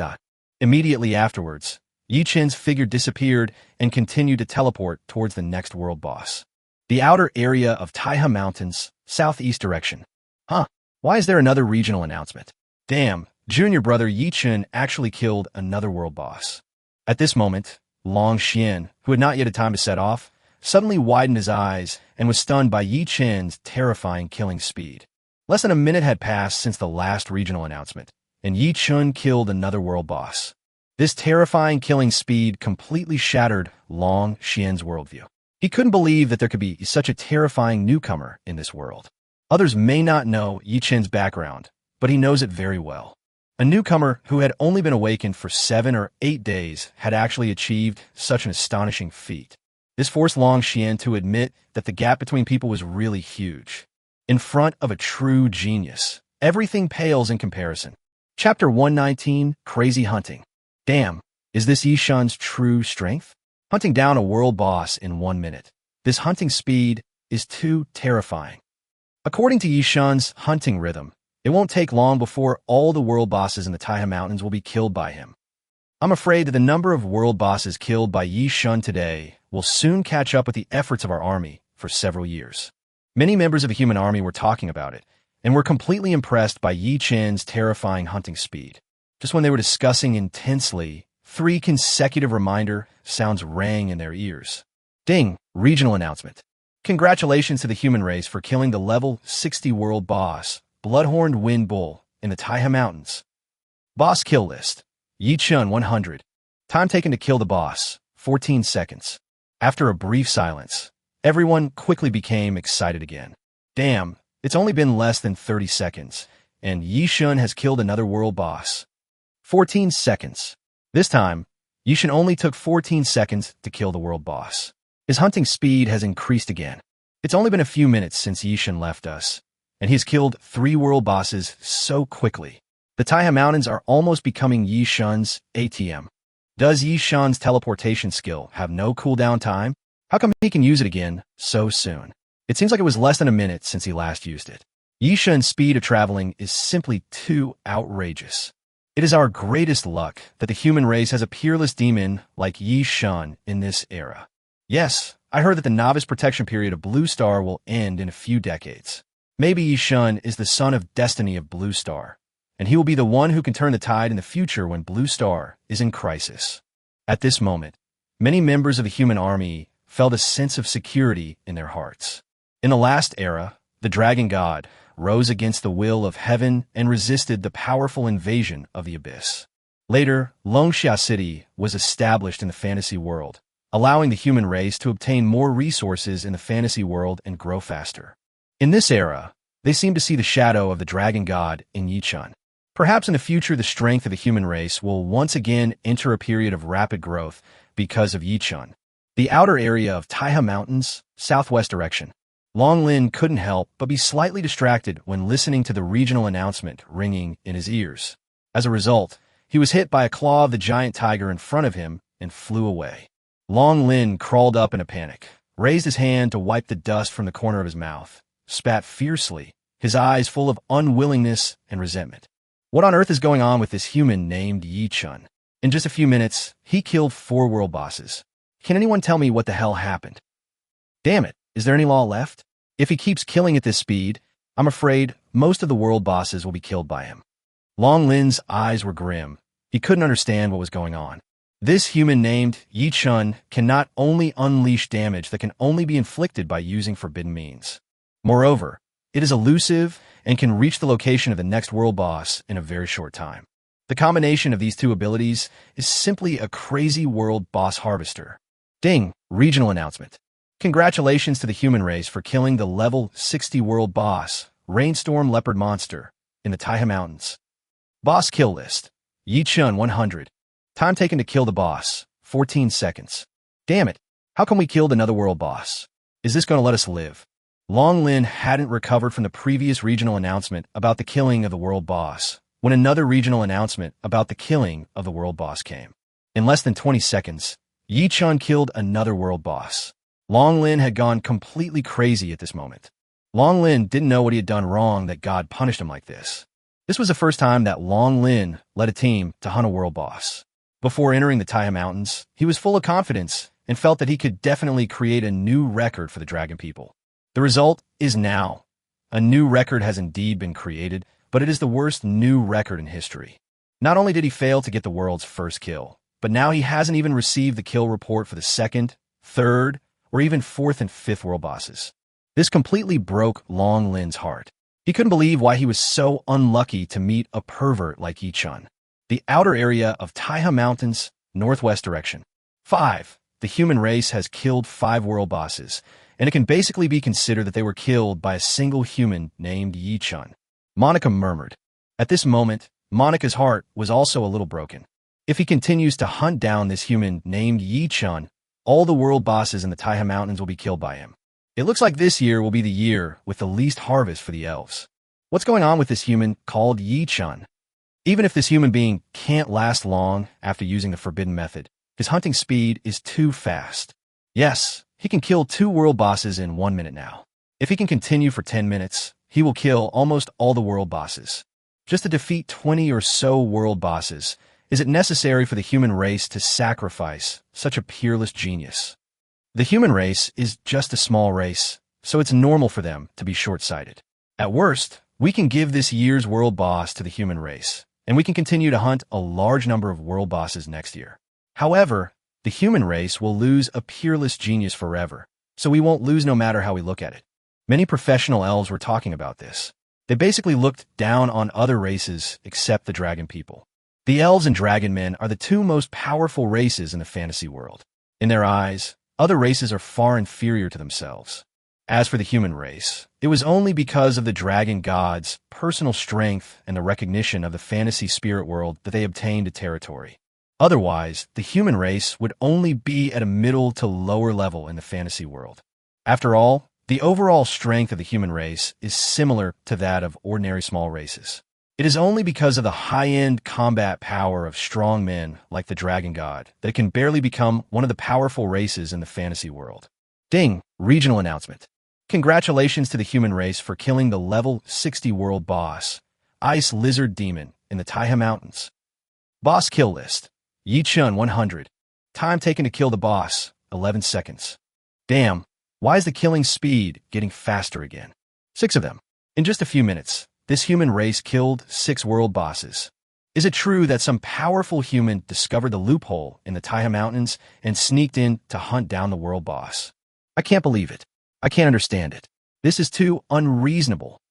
Immediately afterwards, Yi Chen's figure disappeared and continued to teleport towards the next world boss. The outer area of Taiha Mountains, southeast direction. Huh, why is there another regional announcement? Damn, junior brother Yi Chen actually killed another world boss. At this moment, Long Xian, who had not yet had time to set off, suddenly widened his eyes and was stunned by Yi Chen's terrifying killing speed. Less than a minute had passed since the last regional announcement, and Yi Chen killed another world boss. This terrifying killing speed completely shattered Long Xian's worldview. He couldn't believe that there could be such a terrifying newcomer in this world. Others may not know Yi Chen's background, but he knows it very well. A newcomer who had only been awakened for 7 or 8 days had actually achieved such an astonishing feat. This forced Long Xian to admit that the gap between people was really huge. In front of a true genius, everything pales in comparison. Chapter 119, Crazy Hunting. Damn, is this Yi Chen's true strength? Hunting down a world boss in 1 minute. This hunting speed is too terrifying. According to Yi Chen's hunting rhythm, it won't take long before all the world bosses in the Taiha Mountains will be killed by him. I'm afraid that the number of world bosses killed by Yi Chen today will soon catch up with the efforts of our army for several years. Many members of the human army were talking about it, and were completely impressed by Yi Chen's terrifying hunting speed. Just when they were discussing intensely, 3 consecutive reminder sounds rang in their ears. Ding! Regional announcement. Congratulations to the human race for killing the level 60 world boss, Bloodhorned Wind Bull, in the Taiha Mountains. Boss kill list. Yi Chen 100. Time taken to kill the boss, 14 seconds. After a brief silence, everyone quickly became excited again. Damn, it's only been less than 30 seconds, and Yi Chen has killed another world boss. 14 seconds. This time, Yi Chen only took 14 seconds to kill the world boss. His hunting speed has increased again. It's only been a few minutes since Yi Chen left us, and he's killed 3 world bosses so quickly. The Taiha Mountains are almost becoming Yi Chen's ATM. Does Yi Chen's teleportation skill have no cooldown time? How come he can use it again so soon? It seems like it was less than a minute since he last used it. Yi Chen's speed of traveling is simply too outrageous. It is our greatest luck that the human race has a peerless demon like Yi Chen in this era. Yes, I heard that the novice protection period of Blue Star will end in a few decades. Maybe Yi Chen is the son of destiny of Blue Star, and he will be the one who can turn the tide in the future when Blue Star is in crisis. At this moment, many members of the human army felt a sense of security in their hearts. In the last era, the Dragon God rose against the will of heaven and resisted the powerful invasion of the abyss. Later, Longxia City was established in the fantasy world, allowing the human race to obtain more resources in the fantasy world and grow faster. In this era, they seem to see the shadow of the Dragon God in Yi Chen. Perhaps in the future the strength of the human race will once again enter a period of rapid growth because of Yi Chen. The outer area of Taiha Mountains, southwest direction. Long Lin couldn't help but be slightly distracted when listening to the regional announcement ringing in his ears. As a result, he was hit by a claw of the giant tiger in front of him and flew away. Long Lin crawled up in a panic, raised his hand to wipe the dust from the corner of his mouth, spat fiercely, his eyes full of unwillingness and resentment. What on earth is going on with this human named Yi Chen? In just a few minutes, he killed 4 world bosses. Can anyone tell me what the hell happened? Damn it, is there any law left? If he keeps killing at this speed, I'm afraid most of the world bosses will be killed by him. Long Lin's eyes were grim. He couldn't understand what was going on. This human named Yi Chen can not only unleash damage that can only be inflicted by using forbidden means. Moreover, it is elusive and can reach the location of the next world boss in a very short time. The combination of these 2 abilities is simply a crazy world boss harvester. Ding! Regional announcement. Congratulations to the human race for killing the level 60 world boss, Rainstorm Leopard Monster, in the Taiha Mountains. Boss kill list. Yi Chen 100. Time taken to kill the boss, 14 seconds. Damn it! How come we killed another world boss? Is this going to let us live? Long Lin hadn't recovered from the previous regional announcement about the killing of the world boss, when another regional announcement about the killing of the world boss came. In less than 20 seconds, Yi Chun killed another world boss. Long Lin had gone completely crazy at this moment. Long Lin didn't know what he had done wrong that God punished him like this. This was the first time that Long Lin led a team to hunt a world boss. Before entering the Taiha Mountains, he was full of confidence and felt that he could definitely create a new record for the Dragon People. The result is now. A new record has indeed been created, but it is the worst new record in history. Not only did he fail to get the world's first kill, but now he hasn't even received the kill report for the second, third, or even fourth and fifth world bosses. This completely broke Long Lin's heart. He couldn't believe why he was so unlucky to meet a pervert like Yi Chun. The outer area of Taiha Mountains, northwest direction. 5. The human race has killed 5 world bosses, and it can basically be considered that they were killed by a single human named Yi Chun. Monica murmured. At this moment, Monica's heart was also a little broken. If he continues to hunt down this human named Yi Chun, all the world bosses in the Taiha Mountains will be killed by him. It looks like this year will be the year with the least harvest for the elves. What's going on with this human called Yi Chun? Even if this human being can't last long after using the forbidden method, his hunting speed is too fast. Yes, he can kill 2 world bosses in 1 minute now. If he can continue for 10 minutes, he will kill almost all the world bosses. Just to defeat 20 or so world bosses, is it necessary for the human race to sacrifice such a peerless genius? The human race is just a small race, so it's normal for them to be short-sighted. At worst, we can give this year's world boss to the human race, and we can continue to hunt a large number of world bosses next year. However, the human race will lose a peerless genius forever, so we won't lose no matter how we look at it. Many professional elves were talking about this. They basically looked down on other races except the dragon people. The elves and dragon men are the 2 most powerful races in the fantasy world. In their eyes, other races are far inferior to themselves. As for the human race, it was only because of the dragon gods' personal strength and the recognition of the fantasy spirit world that they obtained a territory. Otherwise, the human race would only be at a middle to lower level in the fantasy world. After all, the overall strength of the human race is similar to that of ordinary small races. It is only because of the high-end combat power of strong men like the dragon god that it can barely become one of the powerful races in the fantasy world. Ding! Regional announcement. Congratulations to the human race for killing the level 60 world boss, Ice Lizard Demon, in the Taiha Mountains. Boss kill list. Yi Chun 100. Time taken to kill the boss, 11 seconds. Damn, why is the killing speed getting faster again? 6 of them. In just a few minutes, this human race killed 6 world bosses. Is it true that some powerful human discovered the loophole in the Taiha Mountains and sneaked in to hunt down the world boss? I can't believe it. I can't understand it. This is too unreasonable.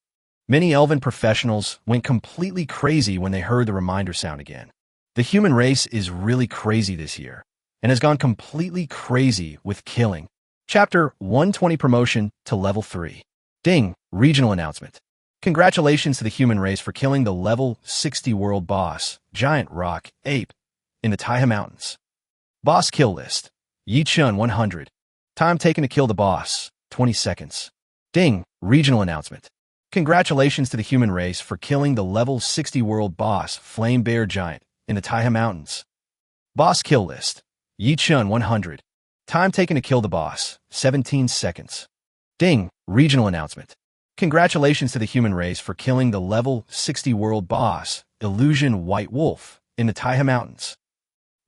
Many elven professionals went completely crazy when they heard the reminder sound again. The human race is really crazy this year, and has gone completely crazy with killing. Chapter 120 Promotion to Level 3. Ding! Regional announcement. Congratulations to the human race for killing the level 60 world boss, Giant Rock Ape, in the Taiha Mountains. Boss kill list. Yi Chun 100. Time taken to kill the boss, 20 seconds. Ding! Regional announcement. Congratulations to the human race for killing the level 60 world boss, Flame Bear Giant, in the Taiha Mountains. Boss kill list. Yi Chun 100. Time taken to kill the boss, 17 seconds. Ding! Regional announcement. Congratulations to the human race for killing the level 60 world boss, Illusion White Wolf, in the Taiha Mountains.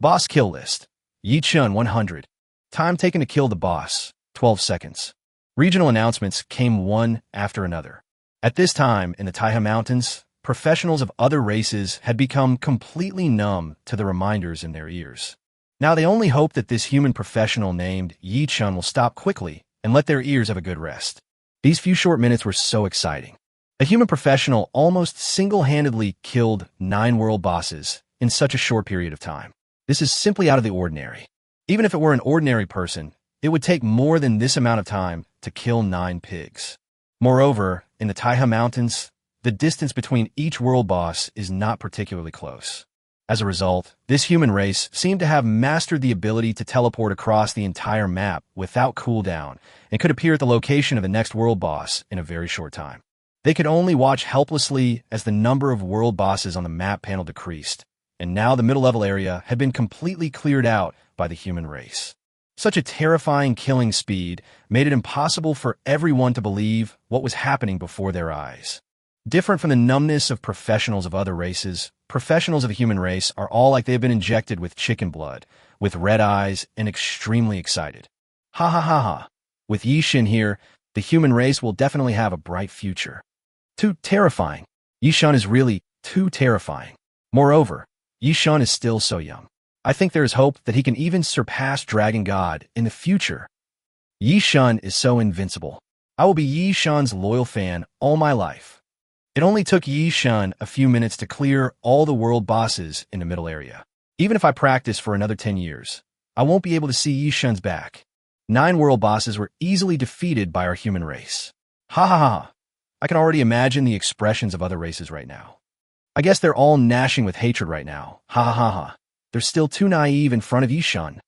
Boss kill list. Yi Chun 100. Time taken to kill the boss, 12 seconds. Regional announcements came one after another. At this time, in the Taiha Mountains, professionals of other races had become completely numb to the reminders in their ears. Now they only hope that this human professional named Yi Chun will stop quickly and let their ears have a good rest. These few short minutes were so exciting. A human professional almost single-handedly killed 9 world bosses in such a short period of time. This is simply out of the ordinary. Even if it were an ordinary person, it would take more than this amount of time to kill 9 pigs. Moreover, in the Taiha Mountains, the distance between each world boss is not particularly close. As a result, this human race seemed to have mastered the ability to teleport across the entire map without cooldown and could appear at the location of the next world boss in a very short time. They could only watch helplessly as the number of world bosses on the map panel decreased, and now the middle-level area had been completely cleared out by the human race. Such a terrifying killing speed made it impossible for everyone to believe what was happening before their eyes. Different from the numbness of professionals of other races, professionals of the human race are all like they have been injected with chicken blood, with red eyes, and extremely excited. Ha ha ha ha. With Yi Xin here, the human race will definitely have a bright future. Too terrifying. Yi Xin is really too terrifying. Moreover, Yi Xin is still so young. I think there is hope that he can even surpass Dragon God in the future. Yi Xin is so invincible. I will be Yi Xin's loyal fan all my life. It only took Yi Xin a few minutes to clear all the world bosses in the middle area. Even if I practice for another 10 years, I won't be able to see Yi Xin's back. 9 world bosses were easily defeated by our human race. Ha ha ha. I can already imagine the expressions of other races right now. I guess they're all gnashing with hatred right now. Ha ha ha ha. They're still too naive in front of Yi Xin.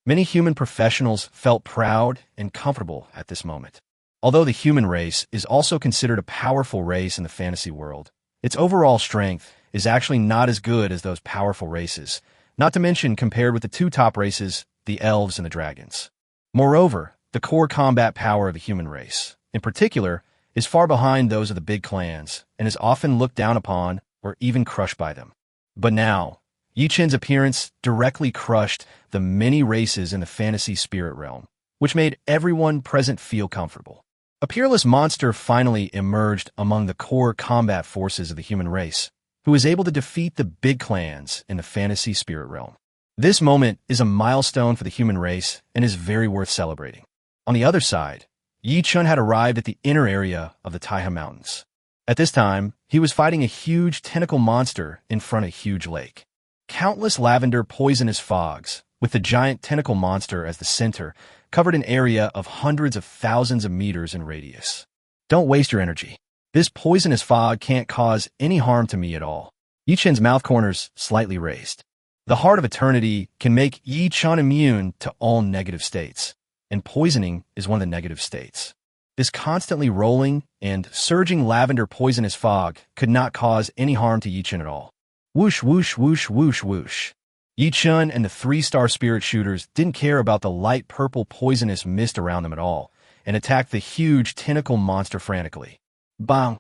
Many human professionals felt proud and comfortable at this moment. Although the human race is also considered a powerful race in the fantasy world, its overall strength is actually not as good as those powerful races, not to mention compared with the 2 top races, the elves and the dragons. Moreover, the core combat power of the human race, in particular, is far behind those of the big clans and is often looked down upon or even crushed by them. But now, Yi Xin's appearance directly crushed the many races in the fantasy spirit realm, which made everyone present feel comfortable. A peerless monster finally emerged among the core combat forces of the human race, who was able to defeat the big clans in the fantasy spirit realm. This moment is a milestone for the human race and is very worth celebrating. On the other side, Yi Xin had arrived at the inner area of the Taiha Mountains. At this time, he was fighting a huge tentacle monster in front of a huge lake. Countless lavender poisonous fogs, with the giant tentacle monster as the center, covered an area of hundreds of thousands of meters in radius. Don't waste your energy. This poisonous fog can't cause any harm to me at all. Yi Xin's mouth corners slightly raised. The Heart of Eternity can make Yi Xin immune to all negative states, and poisoning is one of the negative states. This constantly rolling and surging lavender poisonous fog could not cause any harm to Yi Xin at all. Whoosh, whoosh, whoosh, whoosh, whoosh. Yi Xin and the 3-star spirit shooters didn't care about the light purple poisonous mist around them at all, and attacked the huge tentacle monster frantically. Bang!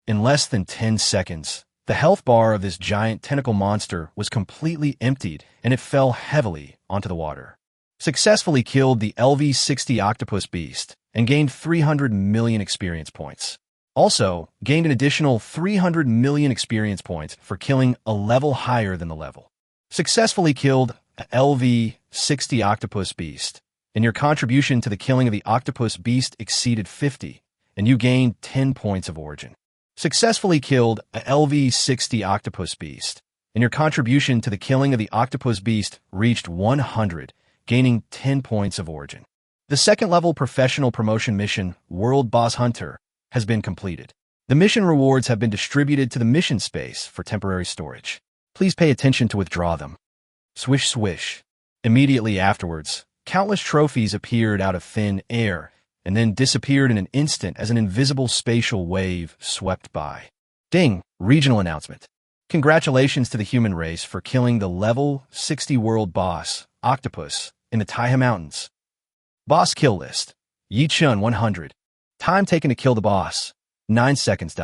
In less than 10 seconds, the health bar of this giant tentacle monster was completely emptied, and it fell heavily onto the water. Successfully killed the LV-60 octopus beast, and gained 300 million experience points. Also, gained an additional 300 million experience points for killing a level higher than the level. Successfully killed a LV-60 octopus beast, and your contribution to the killing of the octopus beast exceeded 50, and you gained 10 points of origin. Successfully killed a LV-60 octopus beast, and your contribution to the killing of the octopus beast reached 100, gaining 10 points of origin. The second-level professional promotion mission, World Boss Hunter, has been completed. The mission rewards have been distributed to the mission space for temporary storage. Please pay attention to withdraw them. Swish, swish. Immediately afterwards, countless trophies appeared out of thin air and then disappeared in an instant as an invisible spatial wave swept by. Ding! Regional announcement. Congratulations to the human race for killing the level 60 world boss, Octopus, in the Taiha Mountains. Boss kill list. Yi Xin 100. Time taken to kill the boss. 9 seconds.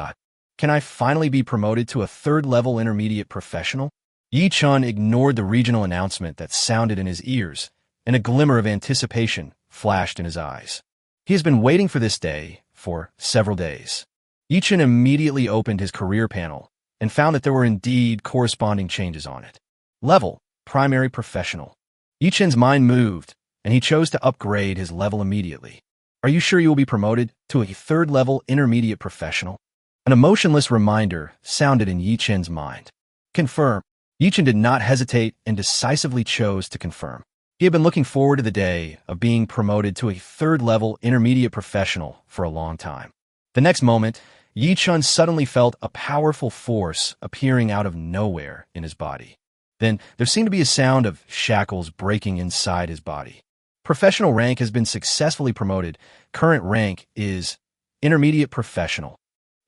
Can I finally be promoted to a 3rd-level intermediate professional? Yi Xin ignored the regional announcement that sounded in his ears, and a glimmer of anticipation flashed in his eyes. He has been waiting for this day for several days. Yi Xin immediately opened his career panel and found that there were indeed corresponding changes on it. Level, primary professional. Yi Xin's mind moved, and he chose to upgrade his level immediately. Are you sure you will be promoted to a 3rd-level intermediate professional? An emotionless reminder sounded in Yi Xin's mind. Confirm. Yi Xin did not hesitate and decisively chose to confirm. He had been looking forward to the day of being promoted to a 3rd-level intermediate professional for a long time. The next moment, Yi Xin suddenly felt a powerful force appearing out of nowhere in his body. Then there seemed to be a sound of shackles breaking inside his body. Professional rank has been successfully promoted. Current rank is intermediate professional.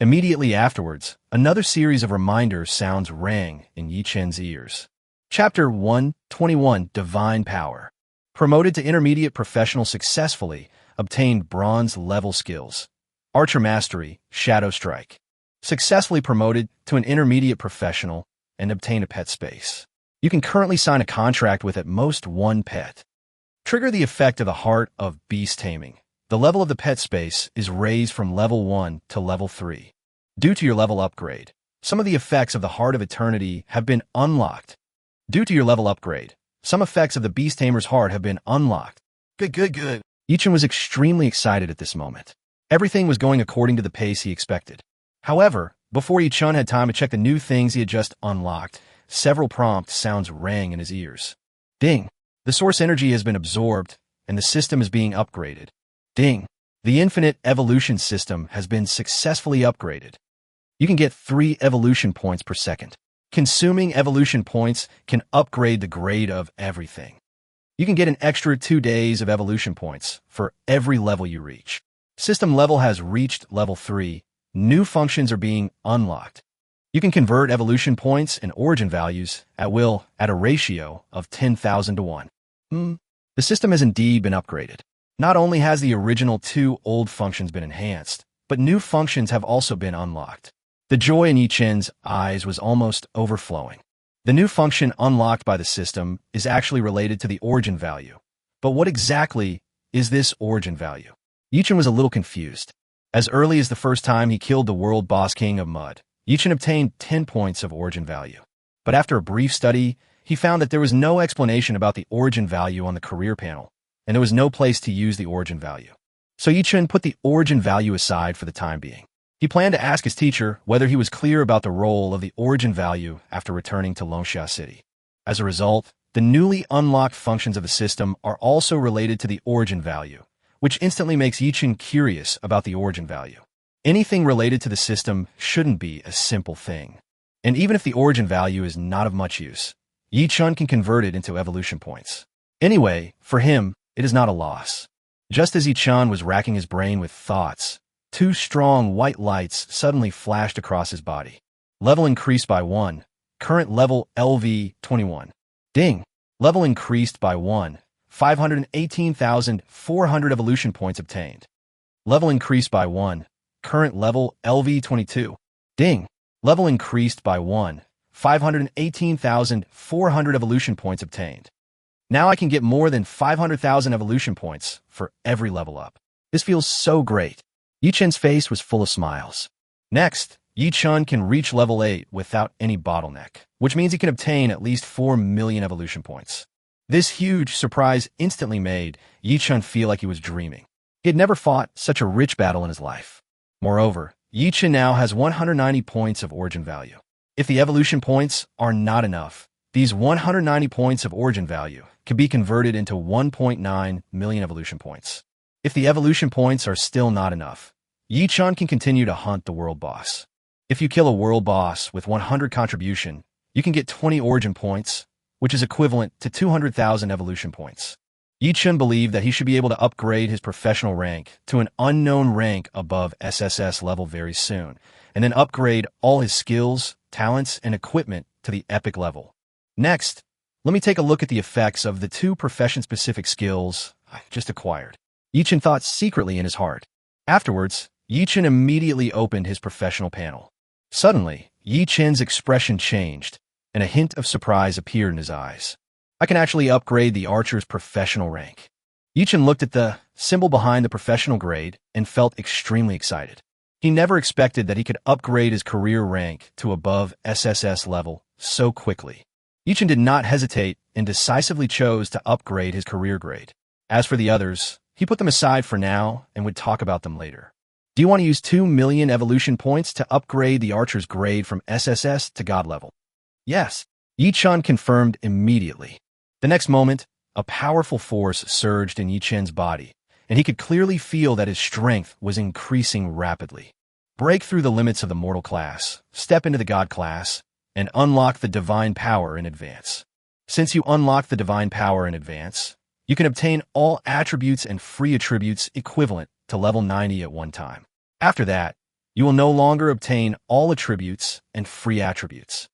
Immediately afterwards, another series of reminder sounds rang in Yi Chen's ears. Chapter 121, Divine Power. Promoted to intermediate professional successfully, obtained bronze level skills. Archer Mastery, Shadow Strike. Successfully promoted to an intermediate professional and obtain a pet space. You can currently sign a contract with at most one pet. Trigger the effect of the Heart of Beast Taming. The level of the pet space is raised from level 1 to level 3. Due to your level upgrade, some of the effects of the Heart of Eternity have been unlocked. Due to your level upgrade, some effects of the Beast Tamer's Heart have been unlocked. Good. Yi Chen was extremely excited at this moment. Everything was going according to the pace he expected. However, before Yi Chen had time to check the new things he had just unlocked, several prompt sounds rang in his ears. Ding! The source energy has been absorbed, and the system is being upgraded. Ding! The infinite evolution system has been successfully upgraded. You can get 3 evolution points per second. Consuming evolution points can upgrade the grade of everything. You can get an extra 2 days of evolution points for every level you reach. System level has reached level 3. New functions are being unlocked. You can convert evolution points and origin values at will at a ratio of 10,000 to 1. The system has indeed been upgraded. Not only has the original 2 old functions been enhanced, but new functions have also been unlocked. The joy in Yi Chen's eyes was almost overflowing. The new function unlocked by the system is actually related to the origin value. But what exactly is this origin value? Yi Chen was a little confused. As early as the first time he killed the world boss king of mud, Yi Chen obtained 10 points of origin value. But after a brief study, he found that there was no explanation about the origin value on the career panel, and there was no place to use the origin value. So Yi Chen put the origin value aside for the time being. He planned to ask his teacher whether he was clear about the role of the origin value after returning to Longxia City. As a result, the newly unlocked functions of the system are also related to the origin value, which instantly makes Yi Chen curious about the origin value. Anything related to the system shouldn't be a simple thing. And even if the origin value is not of much use, Yi Chen can convert it into evolution points. Anyway, for him, it is not a loss. Just as Yi Chen was racking his brain with thoughts, 2 strong white lights suddenly flashed across his body. Level increased by 1. Current level LV21. Ding! Level increased by 1. 518,400 evolution points obtained. Level increased by 1. Current level LV22. Ding! Level increased by 1. 518,400 evolution points obtained. Now I can get more than 500,000 evolution points for every level up. This feels so great. Yi Chen's face was full of smiles. Next, Yi Chen can reach level 8 without any bottleneck, which means he can obtain at least 4 million evolution points. This huge surprise instantly made Yi Chen feel like he was dreaming. He had never fought such a rich battle in his life. Moreover, Yi Chen now has 190 points of origin value. If the evolution points are not enough, these 190 points of origin value can be converted into 1.9 million evolution points. If the evolution points are still not enough, Yi Chen can continue to hunt the world boss. If you kill a world boss with 100 contribution, you can get 20 origin points, which is equivalent to 200,000 evolution points. Yi Chen believed that he should be able to upgrade his professional rank to an unknown rank above SSS level very soon, and then upgrade all his skills, talents, and equipment to the epic level. Next, let me take a look at the effects of the 2 profession-specific skills I just acquired. Yi Chen thought secretly in his heart. Afterwards, Yi Chen immediately opened his professional panel. Suddenly, Yi Chen's expression changed, and a hint of surprise appeared in his eyes. I can actually upgrade the archer's professional rank. Yi Chen looked at the symbol behind the professional grade and felt extremely excited. He never expected that he could upgrade his career rank to above SSS level so quickly. Yi Chen did not hesitate and decisively chose to upgrade his career grade. As for the others, he put them aside for now and would talk about them later. Do you want to use 2 million evolution points to upgrade the archer's grade from SSS to God level? Yes, Yi Chen confirmed immediately. The next moment, a powerful force surged in Yi Chen's body, and he could clearly feel that his strength was increasing rapidly. Break through the limits of the mortal class, step into the God class, and unlock the divine power in advance. Since you unlock the divine power in advance, you can obtain all attributes and free attributes equivalent to level 90 at one time. After that, you will no longer obtain all attributes and free attributes.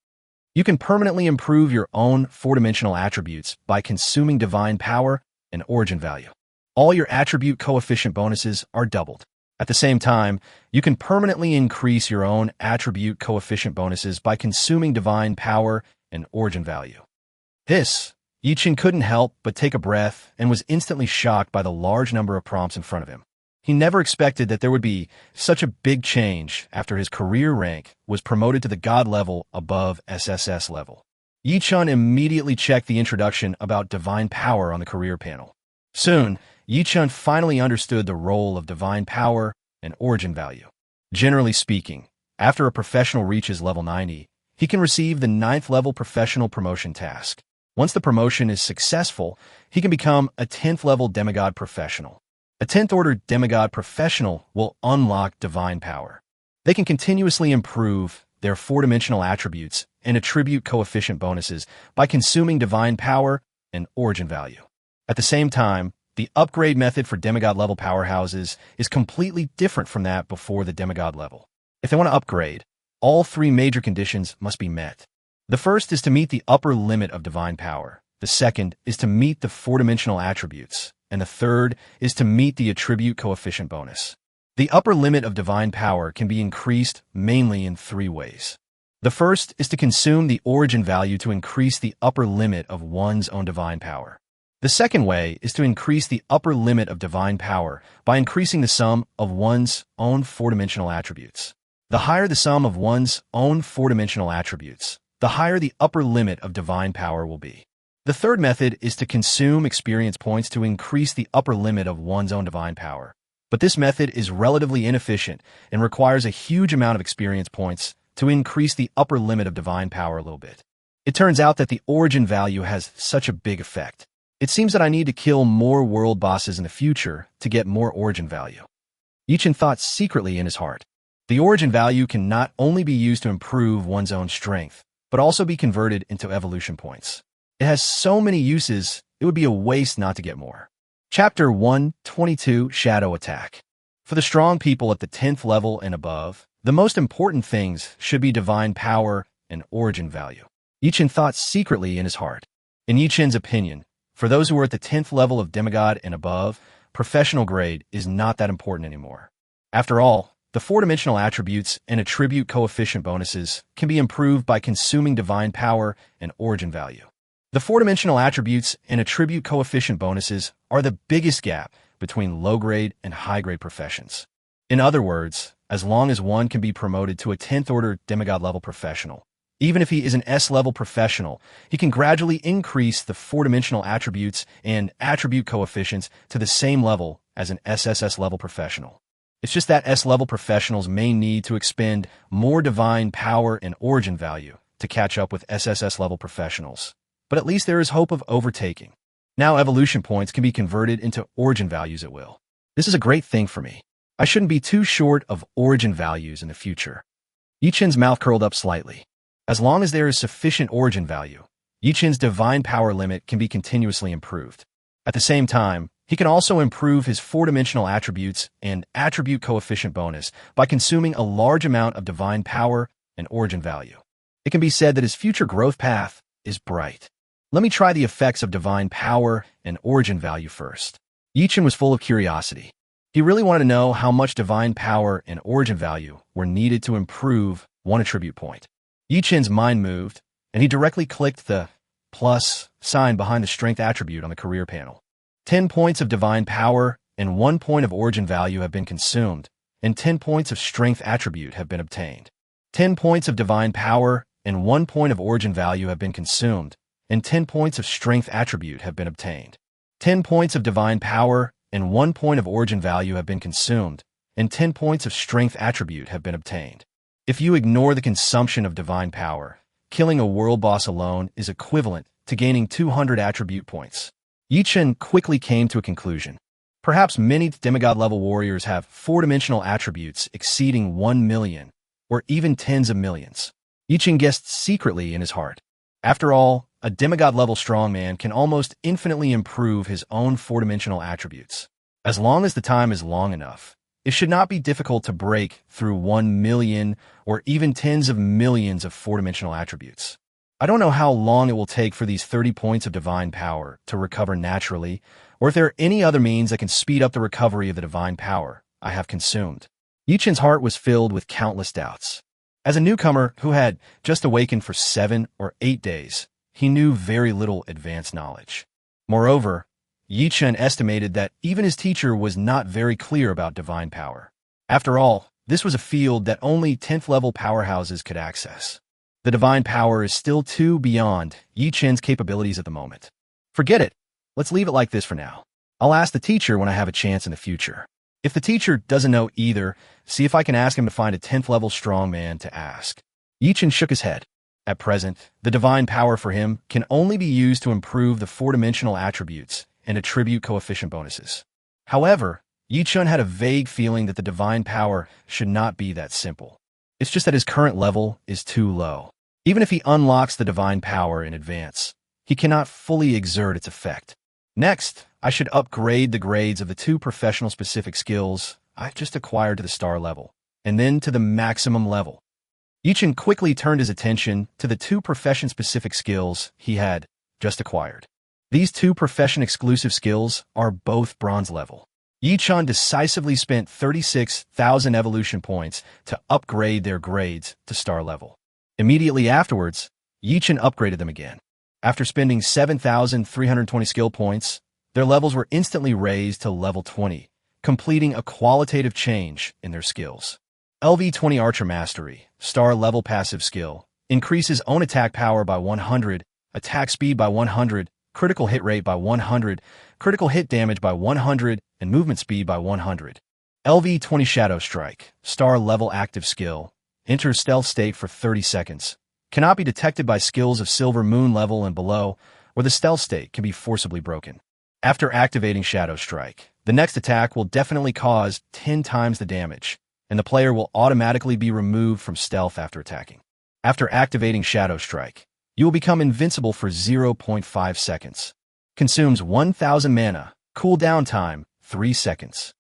You can permanently improve your own four-dimensional attributes by consuming divine power and origin value. All your attribute coefficient bonuses are doubled. At the same time, you can permanently increase your own attribute coefficient bonuses by consuming divine power and origin value. This, Yichin couldn't help but take a breath and was instantly shocked by the large number of prompts in front of him. He never expected that there would be such a big change after his career rank was promoted to the God level above SSS level. Yichin immediately checked the introduction about divine power on the career panel. Soon, Yichin finally understood the role of divine power and origin value. Generally speaking, after a professional reaches level 90, he can receive the 9th level professional promotion task. Once the promotion is successful, he can become a 10th level demigod professional. A 10th order demigod professional will unlock divine power. They can continuously improve their four-dimensional attributes and attribute coefficient bonuses by consuming divine power and origin value. At the same time, the upgrade method for demigod level powerhouses is completely different from that before the demigod level. If they want to upgrade, all three major conditions must be met. The first is to meet the upper limit of divine power. The second is to meet the four-dimensional attributes. And the third is to meet the attribute coefficient bonus. The upper limit of divine power can be increased mainly in three ways. The first is to consume the origin value to increase the upper limit of one's own divine power. The second way is to increase the upper limit of divine power by increasing the sum of one's own four-dimensional attributes. The higher the sum of one's own four-dimensional attributes, the higher the upper limit of divine power will be. The third method is to consume experience points to increase the upper limit of one's own divine power. But this method is relatively inefficient and requires a huge amount of experience points to increase the upper limit of divine power a little bit. It turns out that the origin value has such a big effect. It seems that I need to kill more world bosses in the future to get more origin value. Yichin thought secretly in his heart. The origin value can not only be used to improve one's own strength, but also be converted into evolution points. It has so many uses, it would be a waste not to get more. Chapter 122, Shadow Attack. For the strong people at the 10th level and above, the most important things should be divine power and origin value. Yichin thought secretly in his heart. In Yichin's opinion, for those who are at the 10th level of demigod and above, professional grade is not that important anymore. After all, the four-dimensional attributes and attribute coefficient bonuses can be improved by consuming divine power and origin value. The four-dimensional attributes and attribute coefficient bonuses are the biggest gap between low-grade and high-grade professions. In other words, as long as one can be promoted to a 10th order demigod-level professional, even if he is an S-level professional, he can gradually increase the four-dimensional attributes and attribute coefficients to the same level as an SSS-level professional. It's just that S-level professionals may need to expend more divine power and origin value to catch up with SSS-level professionals. But at least there is hope of overtaking. Now evolution points can be converted into origin values at will. This is a great thing for me. I shouldn't be too short of origin values in the future. Yichin's mouth curled up slightly. As long as there is sufficient origin value, Yichin's divine power limit can be continuously improved. At the same time, he can also improve his four-dimensional attributes and attribute coefficient bonus by consuming a large amount of divine power and origin value. It can be said that his future growth path is bright. Let me try the effects of divine power and origin value first. Yichin was full of curiosity. He really wanted to know how much divine power and origin value were needed to improve one attribute point. Yichin's mind moved, and he directly clicked the plus sign behind the strength attribute on the career panel. 10 points of divine power and 1 point of origin value have been consumed, and 10 points of strength attribute have been obtained. 10 points of divine power and 1 point of origin value have been consumed, and 10 points of strength attribute have been obtained. 10 points of divine power and 1 point of origin value have been consumed, and 10 points of strength attribute have been obtained. If you ignore the consumption of divine power, killing a world boss alone is equivalent to gaining 200 attribute points. Yichin quickly came to a conclusion. Perhaps many demigod-level warriors have four-dimensional attributes exceeding 1 million, or even tens of millions. Yichen guessed secretly in his heart. After all, a demigod-level strongman can almost infinitely improve his own four-dimensional attributes. As long as the time is long enough, it should not be difficult to break through 1 million or even tens of millions of four-dimensional attributes. I don't know how long it will take for these 30 points of divine power to recover naturally, or if there are any other means that can speed up the recovery of the divine power I have consumed. Yichen's heart was filled with countless doubts. As a newcomer who had just awakened for 7 or 8 days, he knew very little advanced knowledge. Moreover, Yichen estimated that even his teacher was not very clear about divine power. After all, this was a field that only 10th-level powerhouses could access. The divine power is still too beyond Yichen's capabilities at the moment. Forget it. Let's leave it like this for now. I'll ask the teacher when I have a chance in the future. If the teacher doesn't know either, see if I can ask him to find a 10th-level strongman to ask. Yichen shook his head. At present, the divine power for him can only be used to improve the four-dimensional attributes and attribute coefficient bonuses. However, Yichen had a vague feeling that the divine power should not be that simple. It's just that his current level is too low. Even if he unlocks the divine power in advance, he cannot fully exert its effect. Next, I should upgrade the grades of the 2 professional-specific skills I've just acquired to the star level, and then to the maximum level. Yichen quickly turned his attention to the 2 profession-specific skills he had just acquired. These 2 profession-exclusive skills are both bronze level. Yichen decisively spent 36,000 evolution points to upgrade their grades to star level. Immediately afterwards, Yichen upgraded them again. After spending 7,320 skill points, their levels were instantly raised to level 20, completing a qualitative change in their skills. LV20 Archer Mastery, star level passive skill, increases own attack power by 100, attack speed by 100, critical hit rate by 100, critical hit damage by 100, and movement speed by 100. LV20 Shadow Strike, star level active skill, enters stealth state for 30 seconds, cannot be detected by skills of Silver Moon level and below, or the stealth state can be forcibly broken. After activating Shadow Strike, the next attack will definitely cause 10 times the damage, and the player will automatically be removed from stealth after attacking. After activating Shadow Strike, you will become invincible for 0.5 seconds. Consumes 1,000 mana, cooldown time 3 seconds.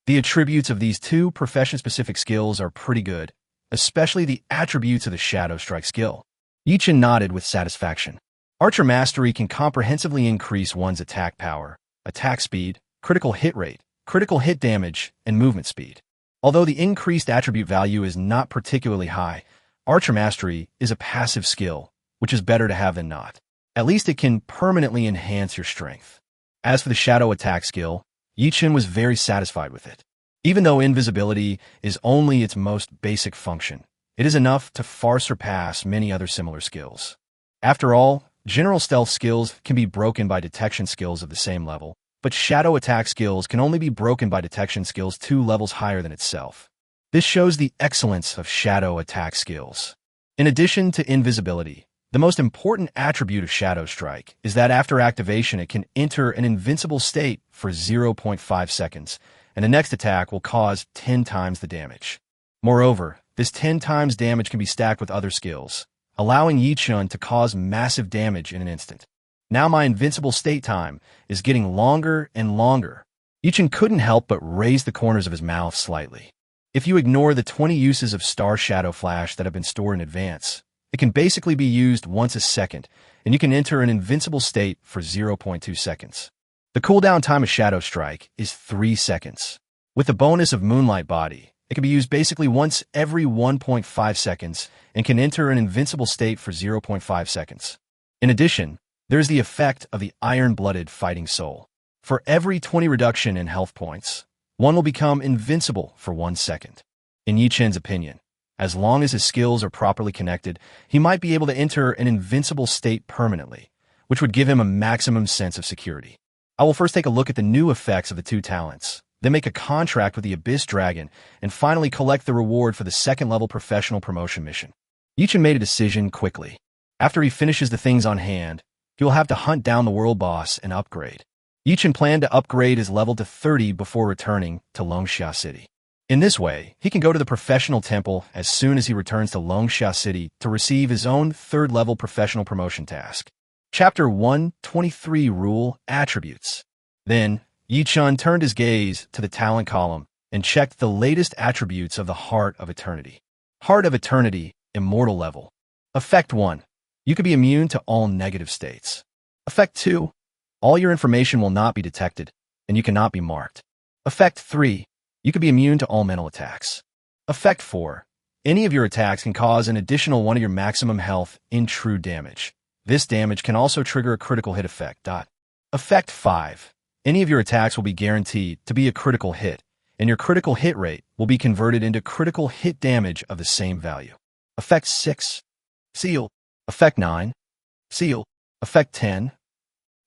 The attributes of these 2 profession-specific skills are pretty good, especially the attributes of the Shadow Strike skill. Yichen nodded with satisfaction. Archer Mastery can comprehensively increase one's attack power, attack speed, critical hit rate, critical hit damage, and movement speed. Although the increased attribute value is not particularly high, Archer Mastery is a passive skill, which is better to have than not. At least it can permanently enhance your strength. As for the Shadow Attack skill, Yichen was very satisfied with it. Even though invisibility is only its most basic function, it is enough to far surpass many other similar skills. After all, general stealth skills can be broken by detection skills of the same level, but Shadow Attack skills can only be broken by detection skills 2 levels higher than itself. This shows the excellence of Shadow Attack skills. In addition to invisibility, the most important attribute of Shadow Strike is that after activation it can enter an invincible state for 0.5 seconds, and the next attack will cause 10 times the damage. Moreover, this 10 times damage can be stacked with other skills, allowing Yichen to cause massive damage in an instant. Now my invincible state time is getting longer and longer. Yichen couldn't help but raise the corners of his mouth slightly. If you ignore the 20 uses of Star Shadow Flash that have been stored in advance, it can basically be used once a second, and you can enter an invincible state for 0.2 seconds. The cooldown time of Shadow Strike is 3 seconds. With the bonus of Moonlight Body, it can be used basically once every 1.5 seconds and can enter an invincible state for 0.5 seconds. In addition, there is the effect of the Iron-Blooded Fighting Soul. For every 20 reduction in health points, one will become invincible for 1 second. In Yichen's opinion, as long as his skills are properly connected, he might be able to enter an invincible state permanently, which would give him a maximum sense of security. I will first take a look at the new effects of the 2 talents, then make a contract with the Abyss Dragon, and finally collect the reward for the 2nd-level professional promotion mission. Yichen made a decision quickly. After he finishes the things on hand, he will have to hunt down the world boss and upgrade. Yichen planned to upgrade his level to 30 before returning to Longxia City. In this way, he can go to the professional temple as soon as he returns to Longsha City to receive his own third-level professional promotion task. Chapter 123 Rule Attributes. Then, Yi-chun turned his gaze to the talent column and checked the latest attributes of the Heart of Eternity. Heart of Eternity, Immortal Level. Effect 1. You can be immune to all negative states. Effect 2. All your information will not be detected, and you cannot be marked. Effect 3. You can be immune to all mental attacks. Effect 4. Any of your attacks can cause an additional 1 of your maximum health in true damage. This damage can also trigger a critical hit effect. Effect 5. Any of your attacks will be guaranteed to be a critical hit, and your critical hit rate will be converted into critical hit damage of the same value. Effect 6. Seal. Effect 9. Seal. Effect 10.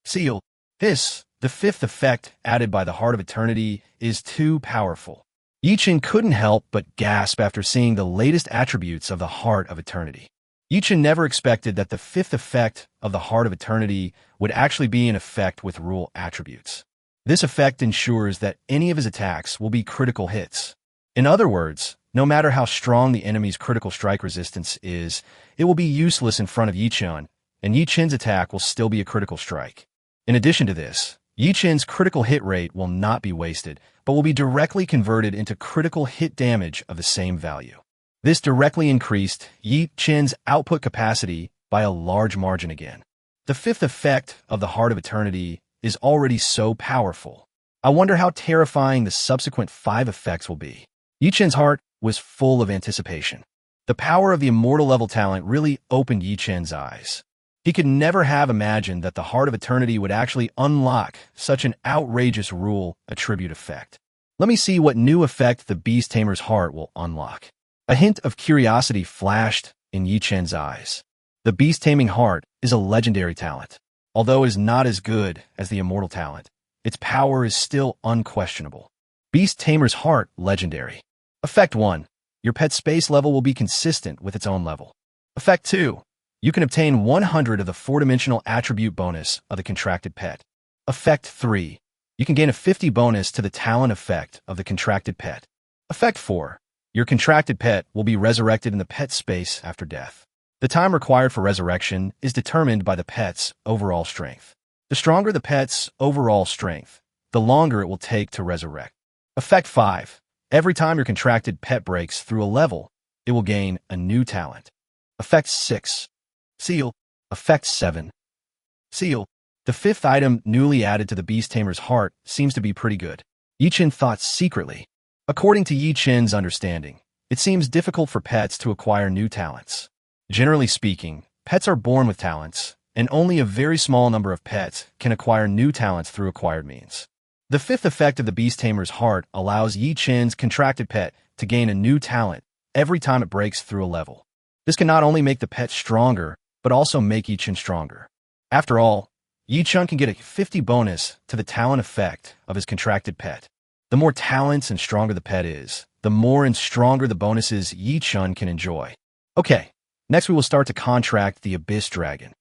Seal. This, the fifth effect added by the Heart of Eternity, is too powerful. Yi-chun couldn't help but gasp after seeing the latest attributes of the Heart of Eternity. Yi-chun never expected that the fifth effect of the Heart of Eternity would actually be in effect with rule attributes. This effect ensures that any of his attacks will be critical hits. In other words, no matter how strong the enemy's critical strike resistance is, it will be useless in front of Yi-chun, and Yi-chun's attack will still be a critical strike. In addition to this, Yi-chun's critical hit rate will not be wasted, but will be directly converted into critical hit damage of the same value. This directly increased Yi-chun's output capacity by a large margin again. The fifth effect of the Heart of Eternity is already so powerful. I wonder how terrifying the subsequent 5 effects will be. Yi-chun's heart was full of anticipation. The power of the immortal level talent really opened Yi-chun's eyes. He could never have imagined that the Heart of Eternity would actually unlock such an outrageous rule attribute effect. Let me see what new effect the Beast Tamer's heart will unlock. A hint of curiosity flashed in Yi-chun's eyes. The Beast Taming Heart is a legendary talent. Although it is not as good as the immortal talent, its power is still unquestionable. Beast Tamer's Heart Legendary. Effect 1. Your pet's space level will be consistent with its own level. Effect 2. You can obtain 100 of the 4-dimensional attribute bonus of the contracted pet. Effect 3. You can gain a 50 bonus to the talent effect of the contracted pet. Effect 4. Your contracted pet will be resurrected in the pet space after death. The time required for resurrection is determined by the pet's overall strength. The stronger the pet's overall strength, the longer it will take to resurrect. Effect 5. Every time your contracted pet breaks through a level, it will gain a new talent. Effect 6. Seal. Effect 7. Seal. The fifth item newly added to the Beast Tamer's heart seems to be pretty good. Yi-chun thought secretly. According to Yi-chun's understanding, it seems difficult for pets to acquire new talents. Generally speaking, pets are born with talents, and only a very small number of pets can acquire new talents through acquired means. The fifth effect of the Beast Tamer's heart allows Yi-chun's contracted pet to gain a new talent every time it breaks through a level. This can not only make the pet stronger, but also make Yi-chun stronger. After all, Yi-chun can get a 50 bonus to the talent effect of his contracted pet. The more talents and stronger the pet is, the more and stronger the bonuses Yi-chun can enjoy. Okay, next we will start to contract the Abyss Dragon.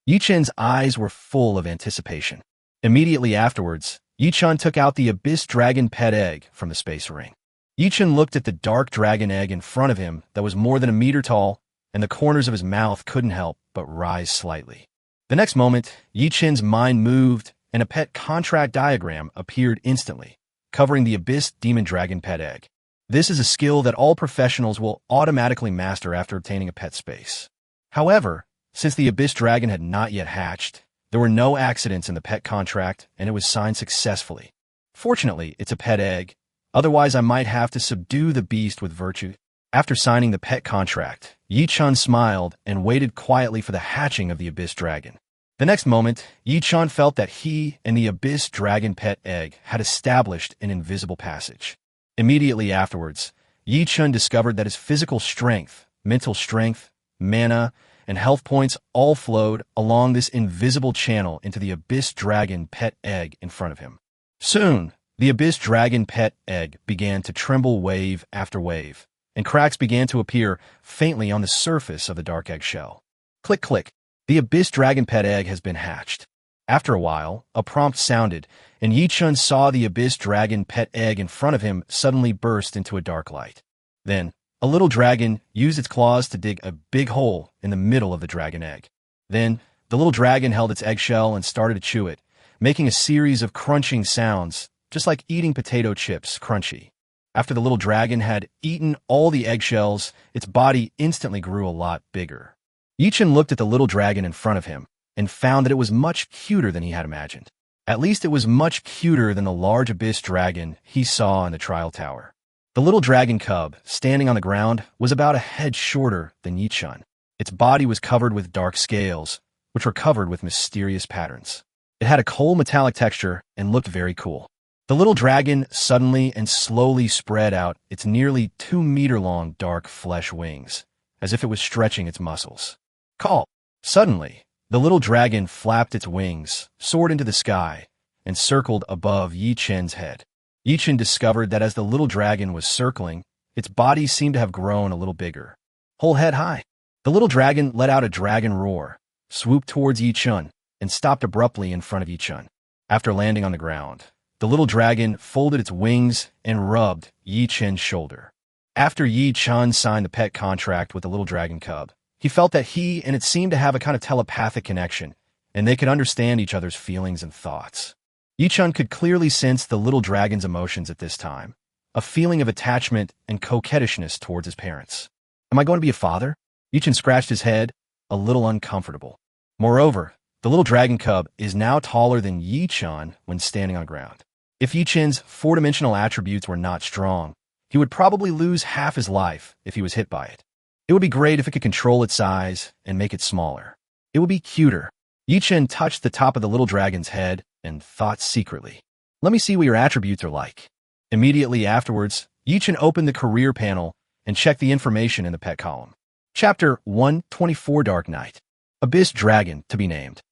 Yi-chun's eyes were full of anticipation. Immediately afterwards, Yi-chun took out the Abyss Dragon pet egg from the space ring. Yi-chun looked at the dark dragon egg in front of him that was more than a meter tall, and the corners of his mouth couldn't help but rise slightly. The next moment, Yi-chun's mind moved, and a pet contract diagram appeared instantly, covering the Abyss Demon Dragon pet egg. This is a skill that all professionals will automatically master after obtaining a pet space. However, since the Abyss Dragon had not yet hatched, there were no accidents in the pet contract, and it was signed successfully. Fortunately, it's a pet egg. Otherwise, I might have to subdue the beast with virtue. After signing the pet contract, Yi-chun smiled and waited quietly for the hatching of the Abyss Dragon. The next moment, Yi-chun felt that he and the Abyss Dragon pet egg had established an invisible passage. Immediately afterwards, Yi-chun discovered that his physical strength, mental strength, mana, and health points all flowed along this invisible channel into the Abyss Dragon pet egg in front of him. Soon, the Abyss Dragon pet egg began to tremble wave after wave, and cracks began to appear faintly on the surface of the dark egg shell. Click, click. The Abyss Dragon pet egg has been hatched. After a while, a prompt sounded, and Yi-chun saw the abyss dragon pet egg in front of him suddenly burst into a dark light. Then, a little dragon used its claws to dig a big hole in the middle of the dragon egg. Then, the little dragon held its eggshell and started to chew it, making a series of crunching sounds, just like eating potato chips crunchy. After the little dragon had eaten all the eggshells, its body instantly grew a lot bigger. Yi-chun looked at the little dragon in front of him and found that it was much cuter than he had imagined. At least it was much cuter than the large abyss dragon he saw in the trial tower. The little dragon cub, standing on the ground, was about a head shorter than Yi-chun. Its body was covered with dark scales, which were covered with mysterious patterns. It had a coal metallic texture and looked very cool. The little dragon suddenly and slowly spread out its nearly 2-meter-long dark flesh wings, as if it was stretching its muscles. Call! Suddenly, the little dragon flapped its wings, soared into the sky, and circled above Yi-chun's head. Yi-chun discovered that as the little dragon was circling, its body seemed to have grown a little bigger. Whole head high. The little dragon let out a dragon roar, swooped towards Yi-chun, and stopped abruptly in front of Yi-chun. After landing on the ground, the little dragon folded its wings and rubbed Yi-chun's shoulder. After Yi-chun signed the pet contract with the little dragon cub, he felt that he and it seemed to have a kind of telepathic connection, and they could understand each other's feelings and thoughts. Yi-chun could clearly sense the little dragon's emotions at this time, a feeling of attachment and coquettishness towards his parents. Am I going to be a father? Yi-chun scratched his head, a little uncomfortable. Moreover, the little dragon cub is now taller than Yi-chun when standing on ground. If Yi-chun's 4-dimensional attributes were not strong, he would probably lose half his life if he was hit by it. It would be great if it could control its size and make it smaller. It would be cuter. Yi-chun touched the top of the little dragon's head and thought secretly, "Let me see what your attributes are like." Immediately afterwards, Yi-chun opened the career panel and checked the information in the pet column. Chapter 124 Dark Knight. Abyss Dragon to be named.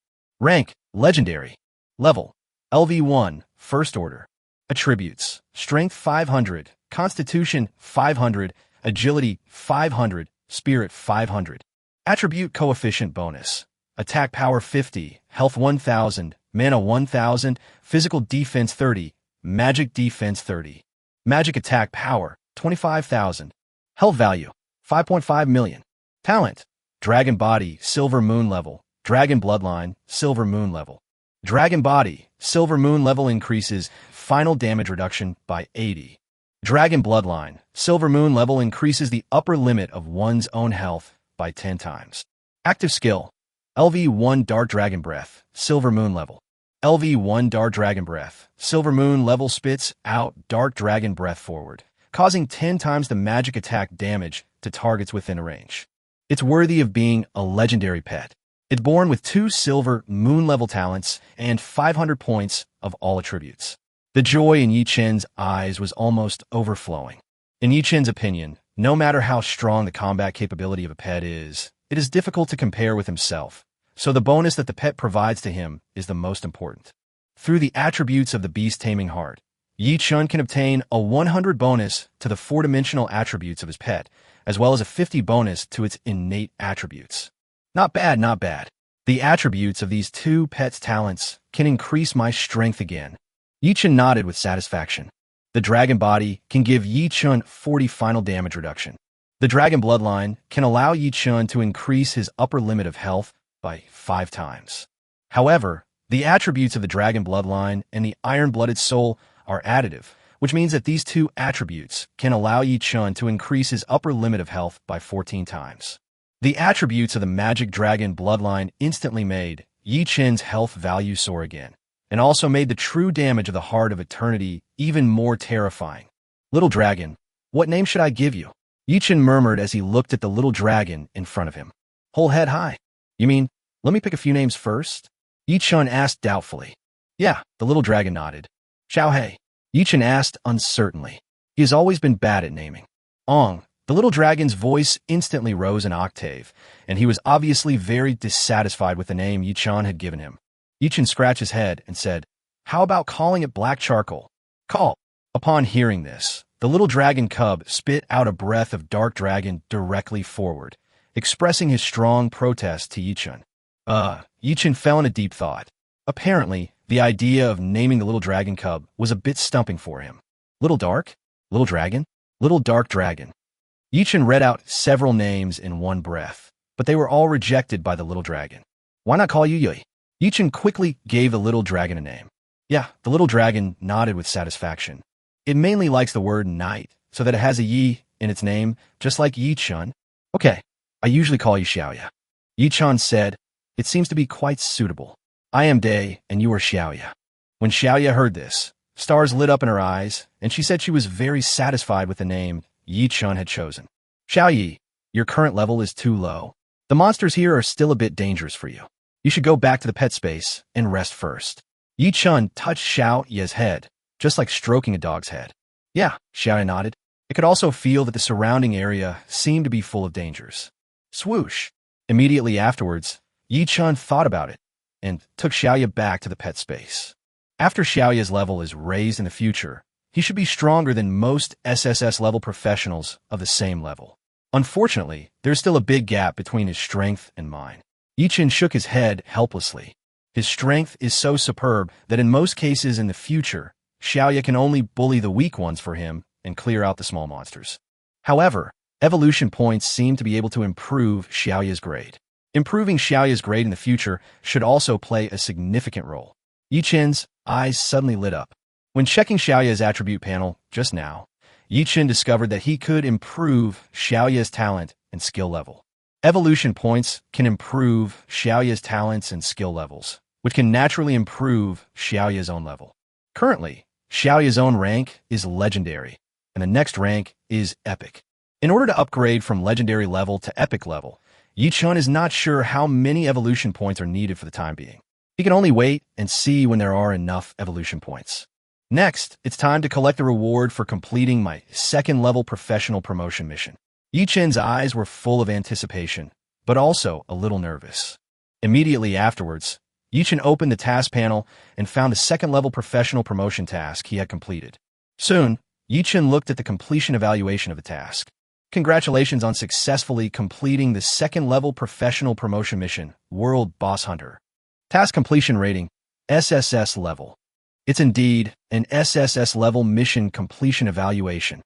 Rank, Legendary. Level, LV1, First Order. Attributes, Strength 500, Constitution 500, Agility 500, Spirit 500. Attribute Coefficient Bonus, Attack Power 50, Health 1000, Mana 1000, Physical Defense 30, Magic Defense 30. Magic Attack Power 25,000. Health Value 5.5 million. Talent, Dragon Body, Silver Moon Level. Dragon Bloodline, Silver Moon Level. Dragon Body, Silver Moon Level increases final damage reduction by 80. Dragon Bloodline, Silver Moon Level increases the upper limit of one's own health by 10 times. Active Skill, LV1 Dark Dragon Breath, Silver Moon Level. LV1 Dark Dragon Breath, Silver Moon Level spits out Dark Dragon Breath forward, causing 10 times the magic attack damage to targets within a range. It's worthy of being a legendary pet. It's born with 2 Silver Moon Level talents and 500 points of all attributes. The joy in Yi-chun's eyes was almost overflowing. In Yi-chun's opinion, no matter how strong the combat capability of a pet is, it is difficult to compare with himself, so the bonus that the pet provides to him is the most important. Through the attributes of the beast-taming heart, Yi-chun can obtain a 100 bonus to the 4-dimensional attributes of his pet, as well as a 50 bonus to its innate attributes. Not bad, not bad. The attributes of these 2 pets' talents can increase my strength again. Yi-chun nodded with satisfaction. The Dragon Body can give Yi-chun 40 final damage reduction. The Dragon Bloodline can allow Yi-chun to increase his upper limit of health by 5 times. However, the attributes of the Dragon Bloodline and the Iron-Blooded Soul are additive, which means that these 2 attributes can allow Yi-chun to increase his upper limit of health by 14 times. The attributes of the Magic Dragon Bloodline instantly made Yi-chun's health value soar again, and also made the true damage of the Heart of Eternity even more terrifying. Little Dragon, what name should I give you? Yi-chun murmured as he looked at the little dragon in front of him. Whole head high. You mean, let me pick a few names first? Yi-chun asked doubtfully. Yeah, the little dragon nodded. Xiaohei, Yi-chun asked uncertainly. He has always been bad at naming. Ong, the little dragon's voice instantly rose an octave, and he was obviously very dissatisfied with the name Yi-chun had given him. Yi-chun scratched his head and said, "How about calling it Black Charcoal?" Call. Upon hearing this, the little dragon cub spit out a breath of dark dragon directly forward, expressing his strong protest to Yi-chun. Yi-chun fell in a deep thought. Apparently, the idea of naming the little dragon cub was a bit stumping for him. Little Dark? Little Dragon? Little Dark Dragon. Yichen read out several names in one breath, but they were all rejected by the little dragon. Why not call you Yui? Yichen quickly gave the little dragon a name. Yeah, the little dragon nodded with satisfaction. It mainly likes the word night, so that it has a Yi in its name, just like Yichun. Okay, I usually call you Xiaoya. Yichun said, it seems to be quite suitable. I am Day, and you are Xiaoya. When Xiaoya heard this, stars lit up in her eyes, and she said she was very satisfied with the name Yichun had chosen. Xiaoyi, your current level is too low. The monsters here are still a bit dangerous for you. You should go back to the pet space and rest first. Yichun touched Xiaoya's head, just like stroking a dog's head. Yeah, Xiaoya nodded. It could also feel that the surrounding area seemed to be full of dangers. Swoosh! Immediately afterwards, Yichun thought about it and took Xiaoya back to the pet space. After Xiaoya's level is raised in the future, he should be stronger than most SSS level professionals of the same level. Unfortunately, there's still a big gap between his strength and mine. Yichen shook his head helplessly. His strength is so superb that in most cases in the future, Xiaoya can only bully the weak ones for him and clear out the small monsters. However, evolution points seem to be able to improve Xiaoya's grade. Improving Xiaoya's grade in the future should also play a significant role. Yichen's eyes suddenly lit up. When checking Xiaoya's attribute panel just now, Yichen discovered that he could improve Xiaoya's talent and skill level. Evolution points can improve Xiaoya's talents and skill levels, which can naturally improve Xiaoya's own level. Currently, Xiaoya's own rank is Legendary, and the next rank is Epic. In order to upgrade from Legendary level to Epic level, Yichun is not sure how many evolution points are needed for the time being. He can only wait and see when there are enough evolution points. Next, it's time to collect the reward for completing my second-level professional promotion mission. Yichen's eyes were full of anticipation, but also a little nervous. Immediately afterwards, Yichen opened the task panel and found the second-level professional promotion task he had completed. Soon, Yichen looked at the completion evaluation of the task. Congratulations on successfully completing the second-level professional promotion mission, World Boss Hunter. Task completion rating, SSS level. It's indeed an SSS level mission completion evaluation.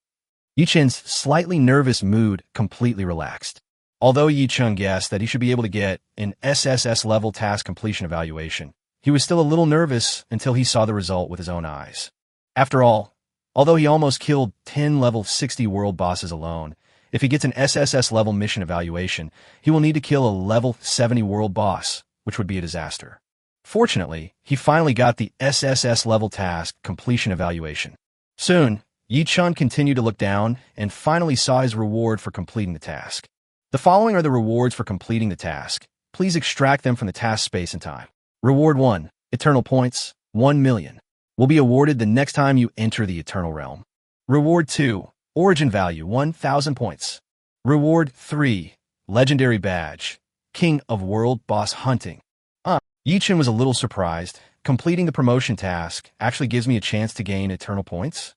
Yichen's slightly nervous mood completely relaxed. Although Yichun guessed that he should be able to get an SSS level task completion evaluation, he was still a little nervous until he saw the result with his own eyes. After all, although he almost killed 10 level 60 world bosses alone, if he gets an SSS level mission evaluation, he will need to kill a level 70 world boss, which would be a disaster. Fortunately, he finally got the SSS level task completion evaluation. Soon, Yichun continued to look down and finally saw his reward for completing the task. The following are the rewards for completing the task. Please extract them from the task space and time. Reward 1, Eternal Points, 1 million, will be awarded the next time you enter the Eternal Realm. Reward 2, Origin Value, 1,000 points. Reward 3, Legendary Badge, King of World Boss Hunting. Yichen was a little surprised. Completing the promotion task actually gives me a chance to gain eternal points?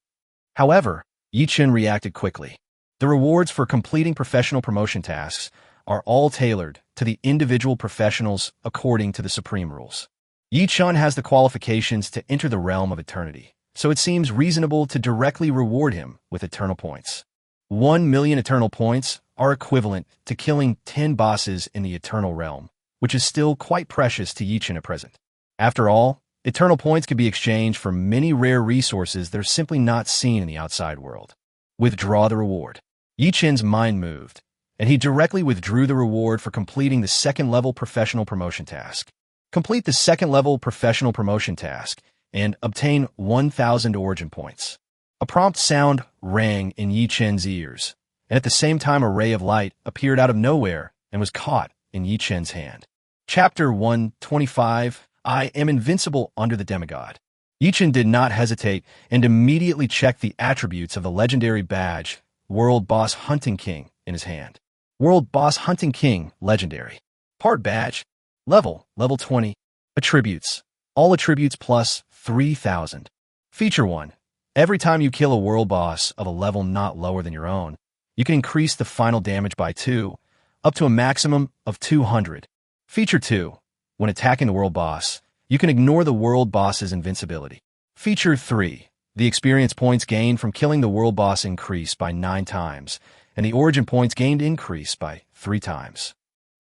However, Yichen reacted quickly. The rewards for completing professional promotion tasks are all tailored to the individual professionals according to the supreme rules. Yichen has the qualifications to enter the realm of eternity, so it seems reasonable to directly reward him with eternal points. 1 million eternal points are equivalent to killing 10 bosses in the eternal realm, which is still quite precious to Yichen at present. After all, eternal points can be exchanged for many rare resources that are simply not seen in the outside world. Withdraw the reward. Yichen's mind moved, and he directly withdrew the reward for completing the second-level professional promotion task. Complete the second-level professional promotion task and obtain 1,000 origin points. A prompt sound rang in Yichen's ears, and at the same time a ray of light appeared out of nowhere and was caught in Yichen's hand. Chapter 125, I am invincible under the demigod. Yichen did not hesitate and immediately checked the attributes of the legendary badge, World Boss Hunting King, in his hand. World Boss Hunting King, Legendary. Part Badge. Level 20. Attributes. All attributes plus 3,000. Feature 1. Every time you kill a world boss of a level not lower than your own, you can increase the final damage by 2, up to a maximum of 200. Feature 2. When attacking the world boss, You can ignore the world boss's invincibility. Feature 3. The experience points gained from killing the world boss increase by 9 times, and the origin points gained increase by 3 times.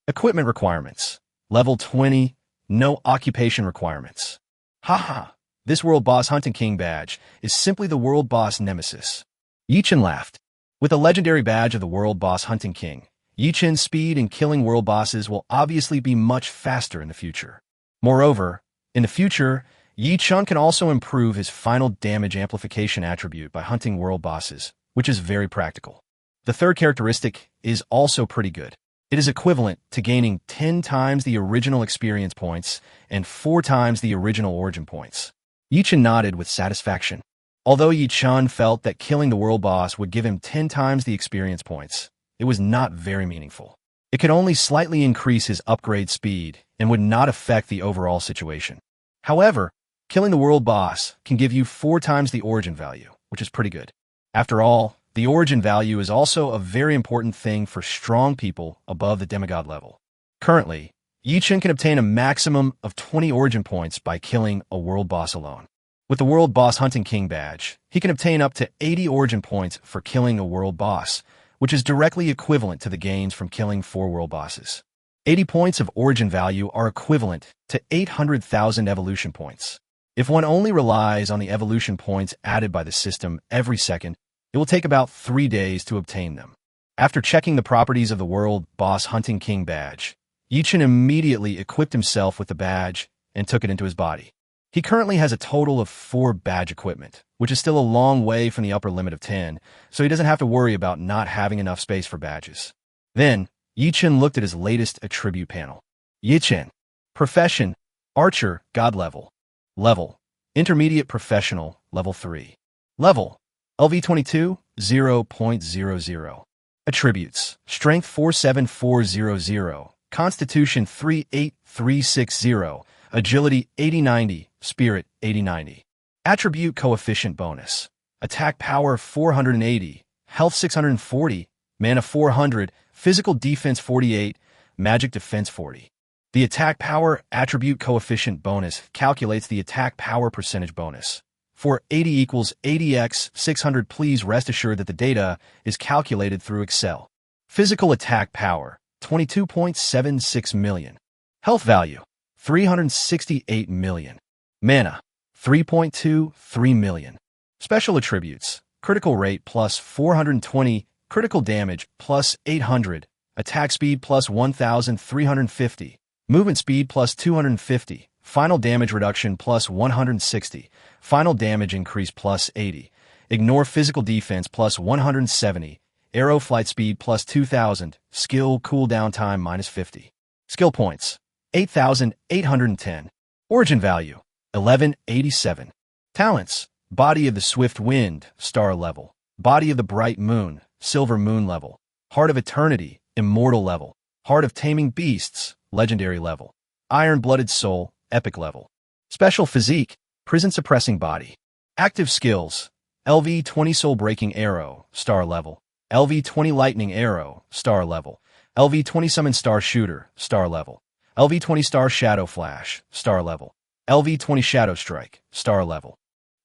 Equipment requirements. Level 20. No occupation requirements. Haha. This world boss Hunting King badge is simply the world boss nemesis. Yi-Chen laughed. With the legendary badge of the world boss Hunting King, Yi-Chen's speed in killing world bosses will obviously be much faster in the future. Moreover, in the future, Yi-Chen can also improve his final damage amplification attribute by hunting world bosses, which is very practical. The third characteristic is also pretty good. It is equivalent to gaining 10 times the original experience points and 4 times the original origin points. Yi-Chen nodded with satisfaction. Although Yi-Chen felt that killing the world boss would give him 10 times the experience points, it was not very meaningful. It could only slightly increase his upgrade speed and would not affect the overall situation. However, killing the world boss can give you 4 times the origin value, which is pretty good. After all, the origin value is also a very important thing for strong people above the demigod level. Currently, Yi-Chen can obtain a maximum of 20 origin points by killing a world boss alone. With the World Boss Hunting King badge, he can obtain up to 80 origin points for killing a world boss, which is directly equivalent to the gains from killing 4 world bosses. 80 points of origin value are equivalent to 800,000 evolution points. If one only relies on the evolution points added by the system every second, it will take about 3 days to obtain them. After checking the properties of the World Boss Hunting King badge, Yi-Chen immediately equipped himself with the badge and took it into his body. He currently has a total of 4 badge equipment, which is still a long way from the upper limit of 10, so he doesn't have to worry about not having enough space for badges. Then, Yi-Chen looked at his latest attribute panel. Yi-Chen. Profession. Archer, God level. Level. Intermediate Professional, level 3. Level. LV22, 0.00. Attributes. Strength 47400. Constitution 38360, Agility 8090, Spirit 8090. Attribute Coefficient Bonus. Attack Power 480, Health 640, Mana 400, Physical Defense 48, Magic Defense 40. The Attack Power Attribute Coefficient Bonus calculates the attack power percentage bonus. For 80 equals 80x 600, please rest assured that the data is calculated through Excel. Physical Attack Power 22.76 million. Health value, 368 million. Mana, 3.23 million. Special attributes, critical rate plus 420, critical damage plus 800, attack speed plus 1,350, movement speed plus 250, final damage reduction plus 160, final damage increase plus 80, ignore physical defense plus 170, arrow flight speed plus 2,000, skill cooldown time minus 50. Skill points, 8,810. Origin value, 1187. Talents, Body of the Swift Wind, Star level. Body of the Bright Moon, Silver Moon level. Heart of Eternity, Immortal level. Heart of Taming Beasts, Legendary level. Iron-Blooded Soul, Epic level. Special Physique, Prison Suppressing Body. Active Skills, LV20 Soul Breaking Arrow, Star level. LV20 Lightning Arrow, Star level. LV20 Summon Star Shooter, Star level. LV20 Star Shadow Flash, Star level. LV20 Shadow Strike, Star level.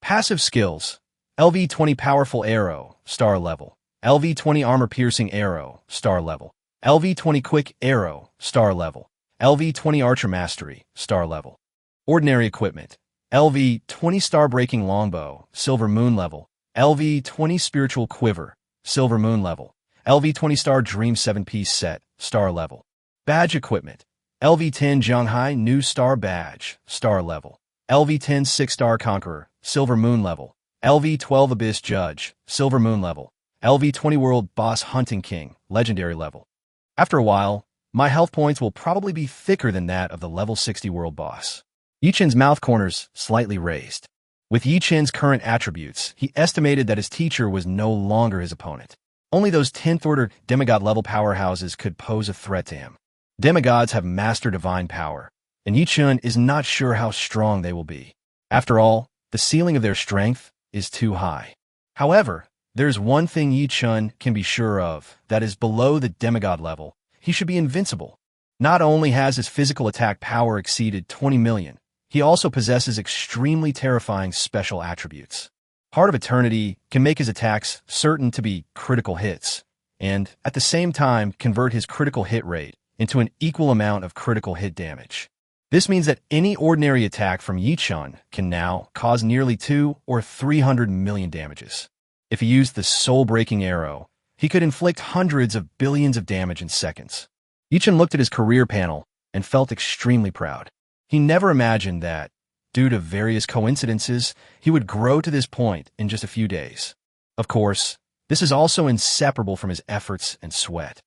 Passive Skills, LV20 Powerful Arrow, Star level. LV20 Armor Piercing Arrow, Star level. LV20 Quick Arrow, Star level. LV20 Archer Mastery, Star level. Ordinary Equipment, LV20 Star Breaking Longbow, Silver Moon level. LV20 Spiritual Quiver, Silver Moon level. LV20 Star Dream 7-piece set, Star level. Badge Equipment, LV10 Zhanghai New Star Badge, Star level. LV10 6-Star Conqueror, Silver Moon level. LV12 Abyss Judge, Silver Moon level. LV20 World Boss Hunting King, Legendary level. After a while, my health points will probably be thicker than that of the level 60 World Boss. Yi-Chen's mouth corners slightly raised. With Yi-Chen's current attributes, he estimated that his teacher was no longer his opponent. Only those 10th-order demigod-level powerhouses could pose a threat to him. Demigods have master divine power, and Yi-Chen is not sure how strong they will be. After all, the ceiling of their strength is too high. However, there's one thing Yi-Chen can be sure of, that is below the demigod level, he should be invincible. Not only has his physical attack power exceeded 20 million, he also possesses extremely terrifying special attributes. Heart of Eternity can make his attacks certain to be critical hits, and, at the same time, convert his critical hit rate into an equal amount of critical hit damage. This means that any ordinary attack from Yi-chun can now cause nearly 2 or 300 million damages. If he used the soul-breaking arrow, he could inflict hundreds of billions of damage in seconds. Yi-chun looked at his career panel and felt extremely proud. He never imagined that, due to various coincidences, he would grow to this point in just a few days. Of course, this is also inseparable from his efforts and sweat.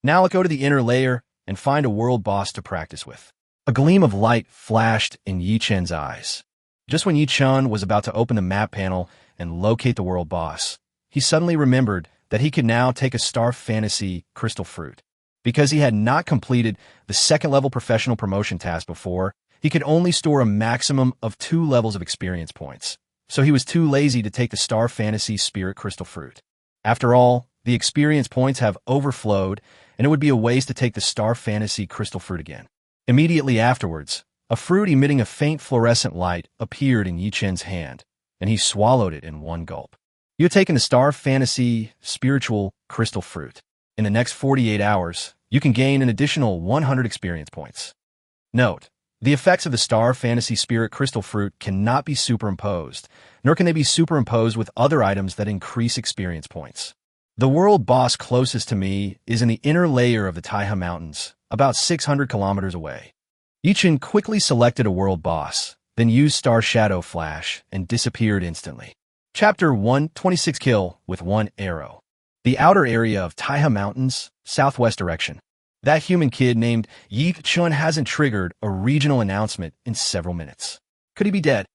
Now let's go to the inner layer and find a world boss to practice with. A gleam of light flashed in Yi-chun's eyes. Just when Yi-chun was about to open the map panel and locate the world boss, he suddenly remembered that he could now take a Star Fantasy Crystal Fruit. Because he had not completed the second-level professional promotion task before, he could only store a maximum of 2 levels of experience points, so he was too lazy to take the Star Fantasy Spirit Crystal Fruit. After all, the experience points have overflowed, and it would be a waste to take the Star Fantasy Crystal Fruit again. Immediately afterwards, a fruit emitting a faint fluorescent light appeared in Yi-chun's hand, and he swallowed it in one gulp. You have taken the Star Fantasy Spiritual Crystal Fruit. In the next 48 hours, you can gain an additional 100 experience points. Note, the effects of the Star Fantasy Spirit Crystal Fruit cannot be superimposed, nor can they be superimposed with other items that increase experience points. The world boss closest to me is in the inner layer of the Taiha Mountains, about 600 kilometers away. Yi-chun quickly selected a world boss, then used Star Shadow Flash and disappeared instantly. Chapter 1, 26 Kill with 1 arrow. The outer area of Taiha Mountains, southwest direction. That human kid named Yi-chun hasn't triggered a regional announcement in several minutes. Could he be dead?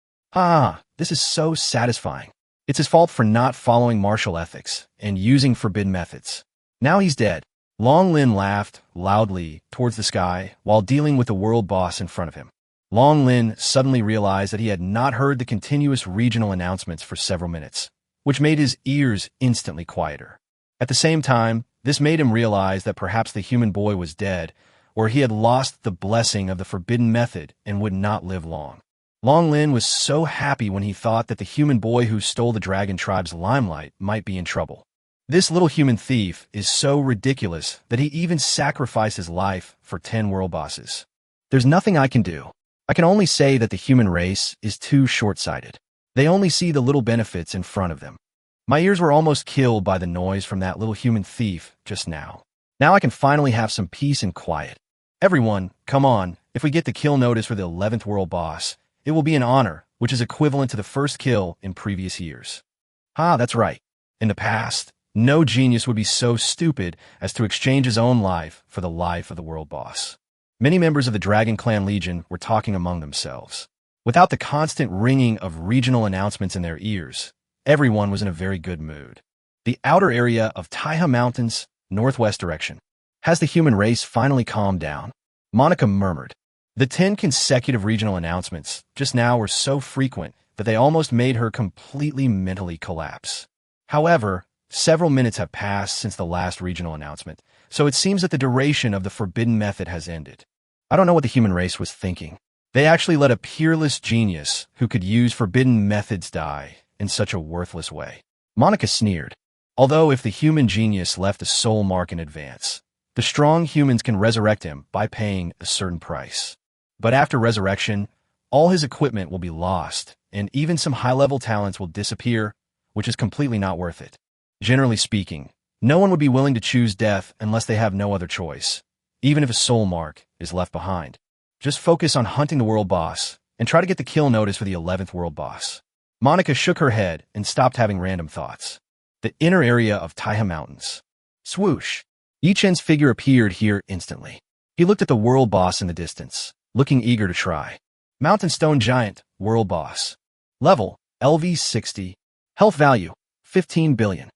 This is so satisfying. It's his fault for not following martial ethics and using forbidden methods. Now he's dead. Long Lin laughed loudly towards the sky while dealing with the world boss in front of him. Long Lin suddenly realized that he had not heard the continuous regional announcements for several minutes, which made his ears instantly quieter. At the same time, this made him realize that perhaps the human boy was dead, or he had lost the blessing of the forbidden method and would not live long. Long Lin was so happy when he thought that the human boy who stole the dragon tribe's limelight might be in trouble. This little human thief is so ridiculous that he even sacrificed his life for 10 world bosses. There's nothing I can do. I can only say that the human race is too short-sighted. They only see the little benefits in front of them. My ears were almost killed by the noise from that little human thief just now. Now I can finally have some peace and quiet. Everyone, come on, if we get the kill notice for the 11th world boss, it will be an honor, which is equivalent to the first kill in previous years. That's right. In the past, no genius would be so stupid as to exchange his own life for the life of the world boss. Many members of the Dragon Clan Legion were talking among themselves. Without the constant ringing of regional announcements in their ears, everyone was in a very good mood. The outer area of Taiha Mountains, northwest direction. Has the human race finally calmed down? Monica murmured. The 10 consecutive regional announcements just now were so frequent that they almost made her completely mentally collapse. However, several minutes have passed since the last regional announcement, so it seems that the duration of the forbidden method has ended. I don't know what the human race was thinking. They actually let a peerless genius who could use forbidden methods die in such a worthless way. Monica sneered. Although if the human genius left a soul mark in advance, the strong humans can resurrect him by paying a certain price. But after resurrection, all his equipment will be lost, and even some high-level talents will disappear, which is completely not worth it. Generally speaking, no one would be willing to choose death unless they have no other choice, even if a soul mark is left behind. Just focus on hunting the world boss, and try to get the kill notice for the 11th world boss. Monica shook her head and stopped having random thoughts. The inner area of Taiha Mountains. Swoosh! Yi-chun's figure appeared here instantly. He looked at the world boss in the distance, looking eager to try. Mountain Stone Giant, world boss. Level, LV 60. Health value, 15 billion.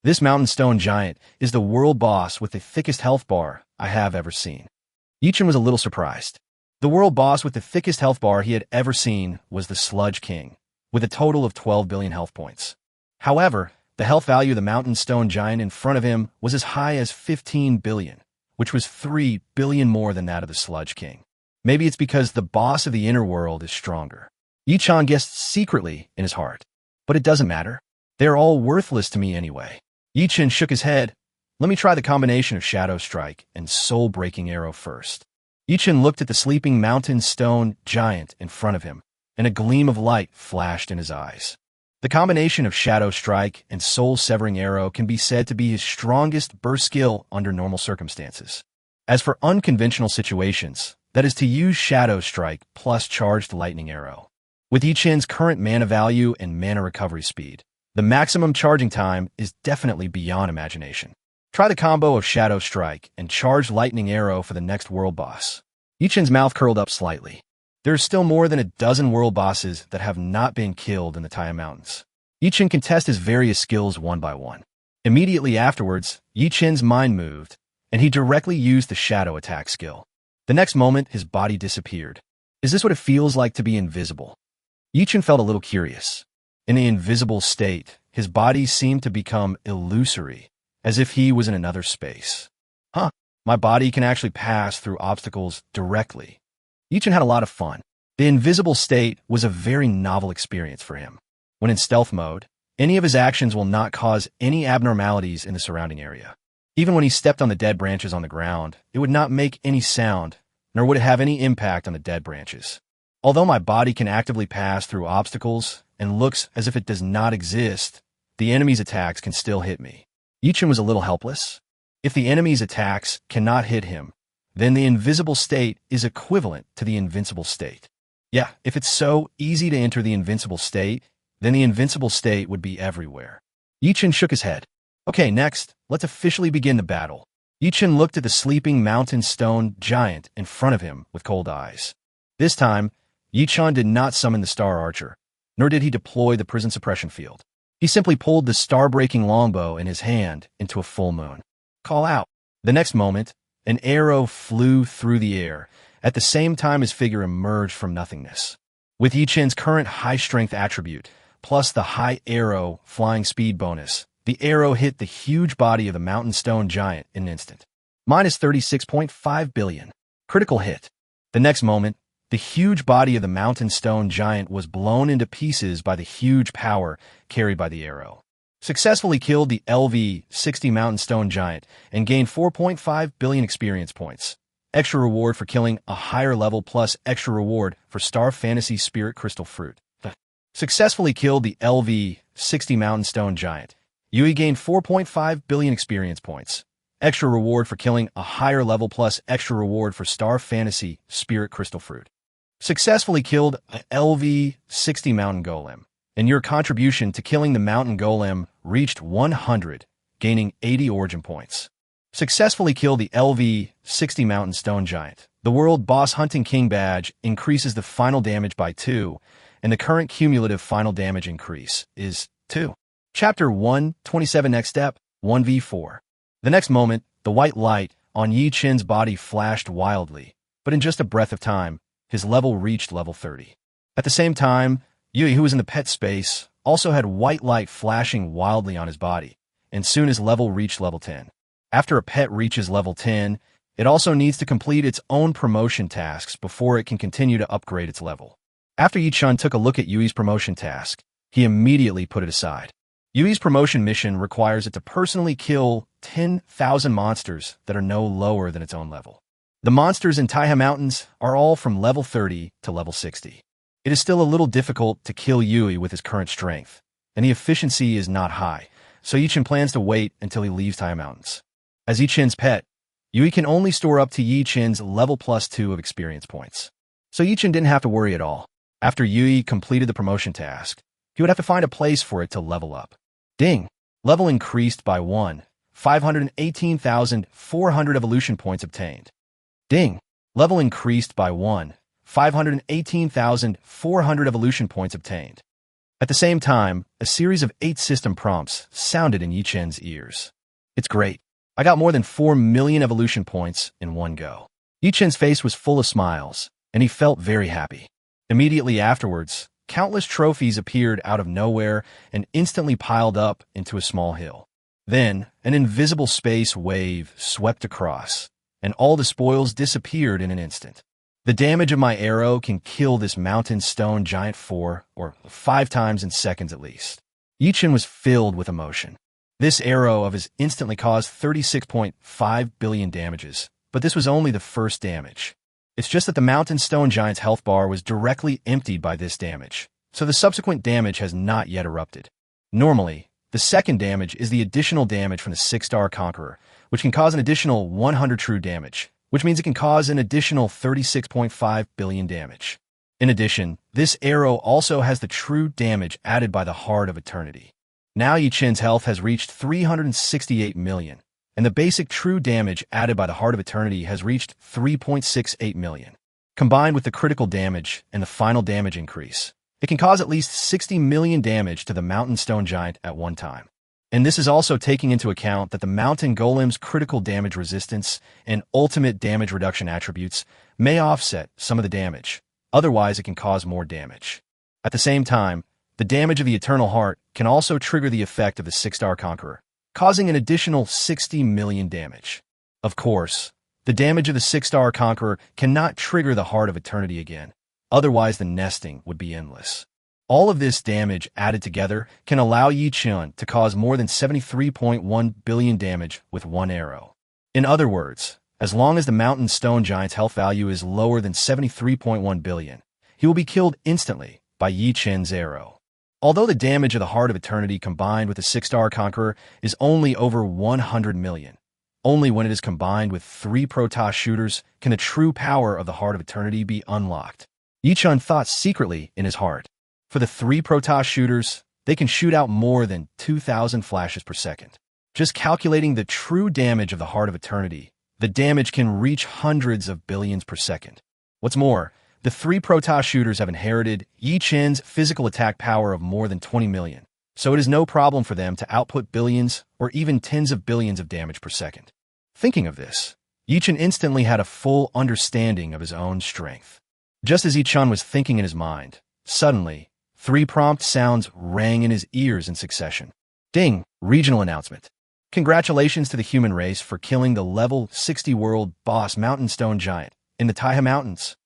This Mountain Stone Giant is the world boss with the thickest health bar I have ever seen. Yi-chun was a little surprised. The world boss with the thickest health bar he had ever seen was the Sludge King, with a total of 12 billion health points. However, the health value of the Mountain Stone Giant in front of him was as high as 15 billion, which was 3 billion more than that of the Sludge King. Maybe it's because the boss of the inner world is stronger. Yi-chan guessed secretly in his heart. But it doesn't matter. They're all worthless to me anyway. Yi-chan shook his head. Let me try the combination of Shadow Strike and Soul-Breaking Arrow first. Yi-chan looked at the sleeping mountain stone giant in front of him, and a gleam of light flashed in his eyes. The combination of Shadow Strike and Soul-Severing Arrow can be said to be his strongest burst skill under normal circumstances. As for unconventional situations, that is to use Shadow Strike plus Charged Lightning Arrow. With Yi-chan's current mana value and mana recovery speed, the maximum charging time is definitely beyond imagination. Try the combo of Shadow Strike and Charged Lightning Arrow for the next world boss. Yi-chan's mouth curled up slightly. There are still more than a dozen world bosses that have not been killed in the Taya Mountains. Yi-chan can test his various skills one by one. Immediately afterwards, Yi-chan's mind moved, and he directly used the Shadow Attack skill. The next moment, his body disappeared. Is this what it feels like to be invisible? Yi-chan felt a little curious. In the invisible state, his body seemed to become illusory, as if he was in another space. My body can actually pass through obstacles directly. Yi-chan had a lot of fun. The invisible state was a very novel experience for him. When in stealth mode, any of his actions will not cause any abnormalities in the surrounding area. Even when he stepped on the dead branches on the ground, it would not make any sound, nor would it have any impact on the dead branches. Although my body can actively pass through obstacles and looks as if it does not exist, the enemy's attacks can still hit me. Yi-chan was a little helpless. If the enemy's attacks cannot hit him, then the invisible state is equivalent to the invincible state. Yeah, if it's so easy to enter the invincible state, then the invincible state would be everywhere. Yi-chan shook his head. Okay, next, let's officially begin the battle. Yi-chan looked at the sleeping mountain stone giant in front of him with cold eyes. This time, Yi-chan did not summon the Star Archer, nor did he deploy the prison suppression field. He simply pulled the star-breaking longbow in his hand into a full moon. Call out. The next moment, an arrow flew through the air, at the same time his figure emerged from nothingness. With Yi-chan's current high-strength attribute, plus the high arrow flying speed bonus, the arrow hit the huge body of the mountain stone giant in an instant. Minus 36.5 billion. Critical hit. The next moment, the huge body of the mountain stone giant was blown into pieces by the huge power carried by the arrow. Successfully killed the LV-60 mountain stone giant and gained 4.5 billion experience points. Extra reward for killing a higher level plus extra reward for Star Fantasy Spirit Crystal Fruit. Successfully killed the LV-60 mountain stone giant. Yui gained 4.5 billion experience points. Extra reward for killing a higher level plus extra reward for Star Fantasy Spirit Crystal Fruit. Successfully killed a LV-60 mountain golem, and your contribution to killing the mountain golem reached 100, gaining 80 origin points. Successfully killed the LV-60 mountain stone giant. The World Boss Hunting King badge increases the final damage by 2, and the current cumulative final damage increase is 2. Chapter 127 Next Step 1v4. The next moment, the white light on Yi-chan's body flashed wildly, but in just a breath of time, his level reached level 30. At the same time, Yui, who was in the pet space, also had white light flashing wildly on his body, and soon his level reached level 10. After a pet reaches level 10, it also needs to complete its own promotion tasks before it can continue to upgrade its level. After Yi-chan took a look at Yui's promotion task, he immediately put it aside. Yui's promotion mission requires it to personally kill 10,000 monsters that are no lower than its own level. The monsters in Taiha Mountains are all from level 30 to level 60. It is still a little difficult to kill Yui with his current strength, and the efficiency is not high, so Yi-chan plans to wait until he leaves Taiha Mountains. As Yi-chan's pet, Yui can only store up to Yi-chan's level +2 of experience points. So Yi-chan didn't have to worry at all. After Yui completed the promotion task, he would have to find a place for it to level up. Ding! Level increased by 1. 518,400 evolution points obtained. Ding! Level increased by 1. 518,400 evolution points obtained. At the same time, a series of 8 system prompts sounded in Yi-chan's ears. It's great. I got more than 4 million evolution points in one go. Yi-chan's face was full of smiles, and he felt very happy. Immediately afterwards, countless trophies appeared out of nowhere and instantly piled up into a small hill. Then, an invisible space wave swept across, and all the spoils disappeared in an instant. The damage of my arrow can kill this mountain stone giant 4 or 5 times in seconds at least. Yi-Chen was filled with emotion. This arrow of his instantly caused 36.5 billion damages, but this was only the first damage. It's just that the mountain stone giant's health bar was directly emptied by this damage, so the subsequent damage has not yet erupted. Normally, the second damage is the additional damage from the 6-star conqueror, which can cause an additional 100 true damage, which means it can cause an additional 36.5 billion damage. In addition, this arrow also has the true damage added by the Heart of Eternity. Now Yi-Chen's health has reached 368 million, and the basic true damage added by the Heart of Eternity has reached 3.68 million. Combined with the critical damage and the final damage increase, it can cause at least 60 million damage to the Mountain Stone Giant at one time. And this is also taking into account that the Mountain Golem's critical damage resistance and ultimate damage reduction attributes may offset some of the damage. Otherwise, it can cause more damage. At the same time, the damage of the Eternal Heart can also trigger the effect of the 6-star Conqueror, causing an additional 60 million damage. Of course, the damage of the 6-star Conqueror cannot trigger the Heart of Eternity again. Otherwise, the nesting would be endless. All of this damage added together can allow Yi-Chen to cause more than 73.1 billion damage with one arrow. In other words, as long as the Mountain Stone Giant's health value is lower than 73.1 billion, he will be killed instantly by Yi-Chen's arrow. Although the damage of the Heart of Eternity combined with the 6-star Conqueror is only over 100 million, only when it is combined with 3 Protoss shooters can the true power of the Heart of Eternity be unlocked. Yi-Chen thought secretly in his heart. For the 3 Protoss shooters, they can shoot out more than 2,000 flashes per second. Just calculating the true damage of the Heart of Eternity, the damage can reach hundreds of billions per second. What's more, the 3 Protoss shooters have inherited Yi-Chen's physical attack power of more than 20 million, so it is no problem for them to output billions or even tens of billions of damage per second. Thinking of this, Yi-Chen instantly had a full understanding of his own strength. Just as Yi-Chen was thinking in his mind, suddenly, 3 prompt sounds rang in his ears in succession. Ding! Regional announcement. Congratulations to the human race for killing the level 60 world boss Mountain Stone Giant in the Taiha Mountains.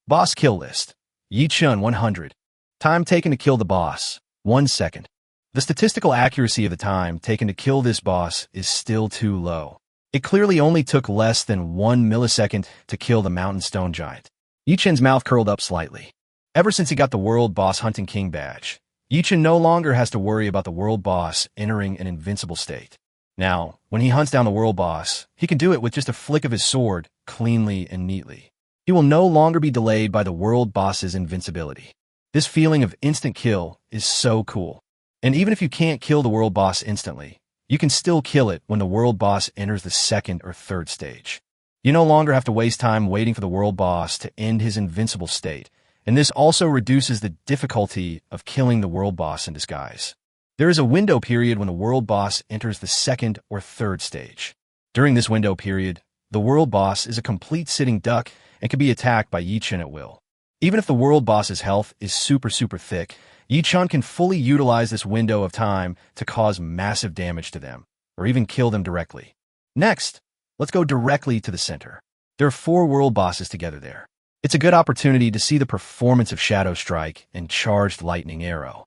Boss kill list. Yi-Chen 100. Time taken to kill the boss, 1 second. The statistical accuracy of the time taken to kill this boss is still too low. It clearly only took less than 1 millisecond to kill the Mountain Stone Giant. Yi-Chen's mouth curled up slightly. Ever since he got the World Boss Hunting King badge, Yi-Chen no longer has to worry about the World Boss entering an invincible state. Now, when he hunts down the World Boss, he can do it with just a flick of his sword, cleanly and neatly. He will no longer be delayed by the World Boss's invincibility. This feeling of instant kill is so cool. And even if you can't kill the World Boss instantly, you can still kill it when the World Boss enters the 2nd or 3rd stage. You no longer have to waste time waiting for the World Boss to end his invincible state, and this also reduces the difficulty of killing the World Boss in disguise. There is a window period when the World Boss enters the 2nd or 3rd stage. During this window period, the World Boss is a complete sitting duck and can be attacked by Yi-Chen at will. Even if the World Boss's health is super thick, Yi-Chen can fully utilize this window of time to cause massive damage to them, or even kill them directly. Next, let's go directly to the center. There are 4 World Bosses together there. It's a good opportunity to see the performance of Shadow Strike and Charged Lightning Arrow.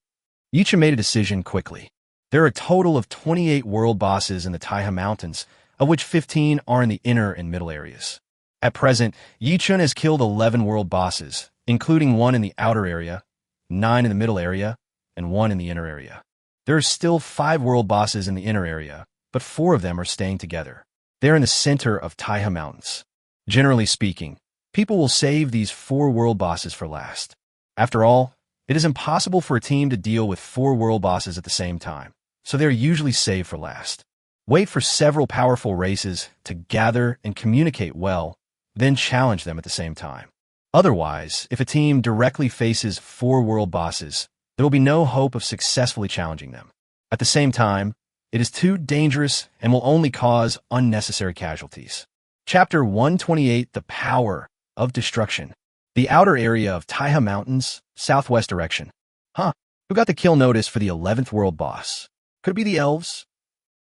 Yi-Chen made a decision quickly. There are a total of 28 World Bosses in the Taiha Mountains, of which 15 are in the inner and middle areas. At present, Yi-Chen has killed 11 World Bosses, including 1 in the outer area, 9 in the middle area, and 1 in the inner area. There are still 5 World Bosses in the inner area, but 4 of them are staying together. They're in the center of Taiha Mountains. Generally speaking, people will save these 4 World Bosses for last. After all, it is impossible for a team to deal with 4 World Bosses at the same time, so they are usually saved for last. Wait for several powerful races to gather and communicate well, then challenge them at the same time. Otherwise, if a team directly faces 4 World Bosses, there will be no hope of successfully challenging them. At the same time, it is too dangerous and will only cause unnecessary casualties. Chapter 128, The Power of Destruction. The outer area of Taiha Mountains, southwest direction. Who got the kill notice for the 11th World Boss? Could it be the elves?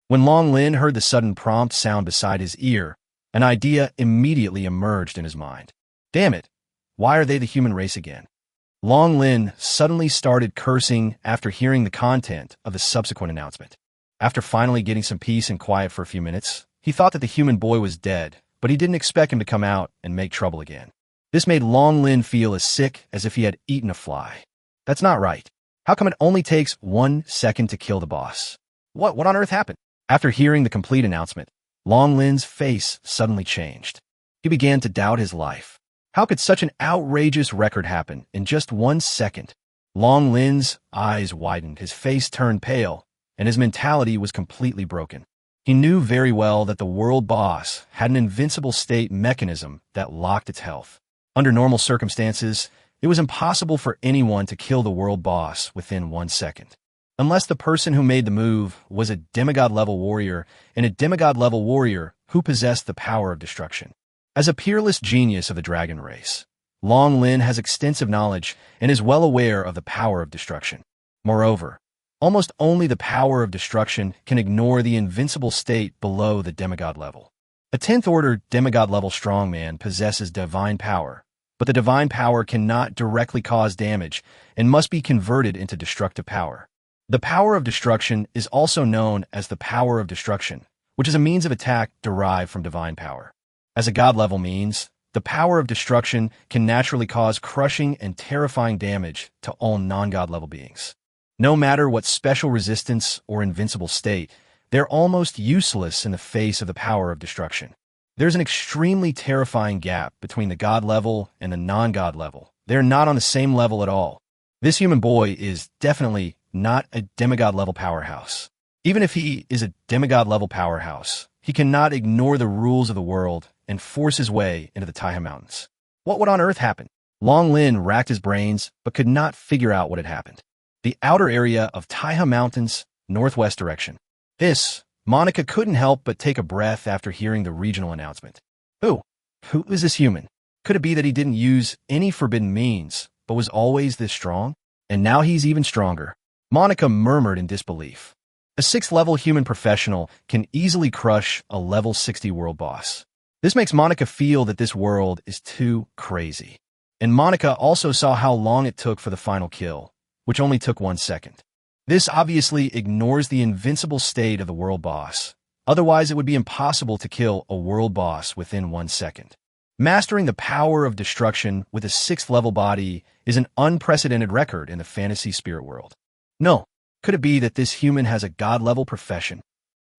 When Long Lin heard the sudden prompt sound beside his ear, an idea immediately emerged in his mind. Damn it, Why are they the human race again? Long Lin suddenly started cursing after hearing the content of the subsequent announcement. After finally getting some peace and quiet for a few minutes, he thought that the human boy was dead, but he didn't expect him to come out and make trouble again. This made Long Lin feel as sick as if he had eaten a fly. That's not right. How come it only takes 1 second to kill the boss? What on earth happened? After hearing the complete announcement, Long Lin's face suddenly changed. He began to doubt his life. How could such an outrageous record happen in just 1 second? Long Lin's eyes widened, his face turned pale, and his mentality was completely broken. He knew very well that the world boss had an invincible state mechanism that locked its health. Under normal circumstances, it was impossible for anyone to kill the world boss within 1 second. Unless the person who made the move was a demigod-level warrior, and a demigod-level warrior who possessed the power of destruction. As a peerless genius of the dragon race, Long Lin has extensive knowledge and is well aware of the power of destruction. Moreover, almost only the power of destruction can ignore the invincible state below the demigod level. A 10th order demigod level strongman possesses divine power, but the divine power cannot directly cause damage and must be converted into destructive power. The power of destruction is also known as the power of destruction, which is a means of attack derived from divine power. As a god-level means, the power of destruction can naturally cause crushing and terrifying damage to all non-god-level beings. No matter what special resistance or invincible state, they're almost useless in the face of the power of destruction. There's an extremely terrifying gap between the god level and the non-god level. They're not on the same level at all. This human boy is definitely not a demigod-level powerhouse. Even if he is a demigod-level powerhouse, he cannot ignore the rules of the world and force his way into the Taiha Mountains. What on earth happened? Long Lin racked his brains, but could not figure out what had happened. The outer area of Taiha Mountains, northwest direction. Monica couldn't help but take a breath after hearing the regional announcement. Who is this human? Could it be that he didn't use any forbidden means, but was always this strong? And now he's even stronger. Monica murmured in disbelief. A 6th-level human professional can easily crush a level 60 world boss. This makes Monica feel that this world is too crazy. And Monica also saw how long it took for the final kill, which only took 1 second. This obviously ignores the invincible state of the world boss. Otherwise, it would be impossible to kill a world boss within 1 second. Mastering the power of destruction with a 6th-level body is an unprecedented record in the fantasy spirit world. No, could it be that this human has a god-level profession?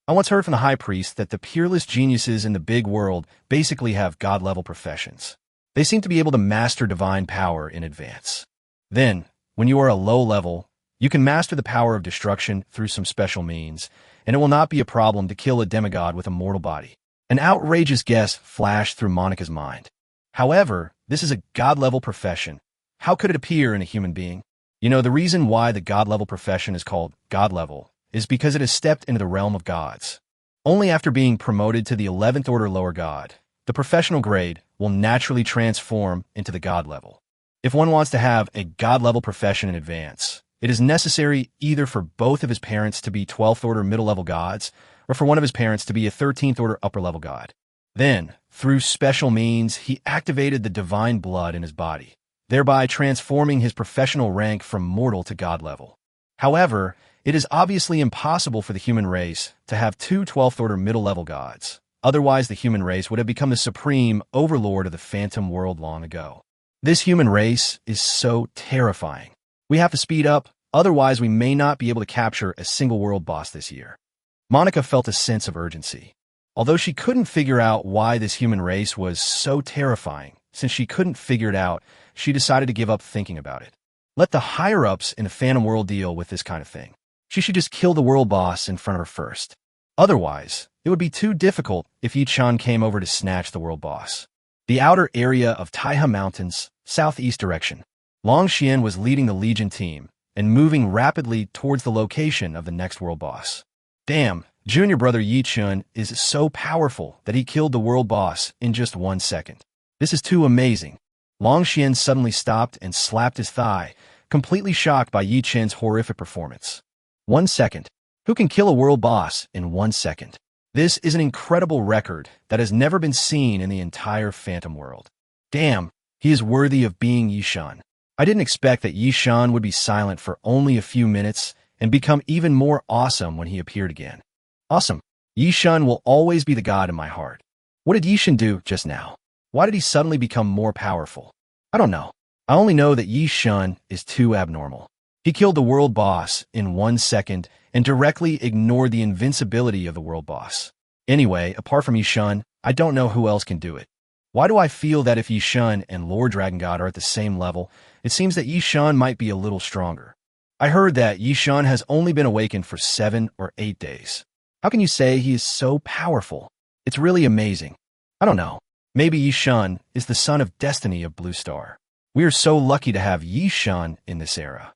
I once heard from the high priest that the peerless geniuses in the big world basically have god-level professions. They seem to be able to master divine power in advance. Then, when you are a low level, you can master the power of destruction through some special means, and it will not be a problem to kill a demigod with a mortal body. An outrageous guess flashed through Monica's mind. However, this is a god-level profession. How could it appear in a human being? You know, the reason why the god-level profession is called god-level is because it has stepped into the realm of gods. Only after being promoted to the 11th order lower god, the professional grade will naturally transform into the god level. If one wants to have a god-level profession in advance, it is necessary either for both of his parents to be 12th order middle-level gods, or for one of his parents to be a 13th order upper-level god. Then, through special means, he activated the divine blood in his body, thereby transforming his professional rank from mortal to god level. However, it is obviously impossible for the human race to have two 12th order middle-level gods. Otherwise, the human race would have become the supreme overlord of the phantom world long ago. This human race is so terrifying. We have to speed up, otherwise we may not be able to capture a single world boss this year. Monica felt a sense of urgency. Although she couldn't figure out why this human race was so terrifying, since she couldn't figure it out, she decided to give up thinking about it. Let the higher-ups in the Phantom World deal with this kind of thing. She should just kill the world boss in front of her first. Otherwise, it would be too difficult if Yi-chan came over to snatch the world boss. The outer area of Taiha Mountains, southeast direction. Long Xian was leading the Legion team and moving rapidly towards the location of the next world boss. Damn, junior brother Yi-chan is so powerful that he killed the world boss in just 1 second. This is too amazing. Long Xian suddenly stopped and slapped his thigh, completely shocked by Yi-chan's horrific performance. 1 second. Who can kill a world boss in 1 second? This is an incredible record that has never been seen in the entire Phantom world. Damn, He is worthy of being Yishan. I didn't expect that Yishan would be silent for only a few minutes and become even more awesome when he appeared again. Awesome. Yishan will always be the god in my heart. What did Yishan do just now? Why did he suddenly become more powerful? I don't know. I only know that Yishan is too abnormal. He killed the world boss in 1 second and directly ignored the invincibility of the world boss. Anyway, apart from Yishan, I don't know who else can do it. Why do I feel that if Yishan and Lord Dragon God are at the same level, it seems that Yishan might be a little stronger? I heard that Yishan has only been awakened for 7 or 8 days. How can you say he is so powerful? It's really amazing. I don't know. Maybe Yishan is the son of destiny of Blue Star. We are so lucky to have Yishan in this era.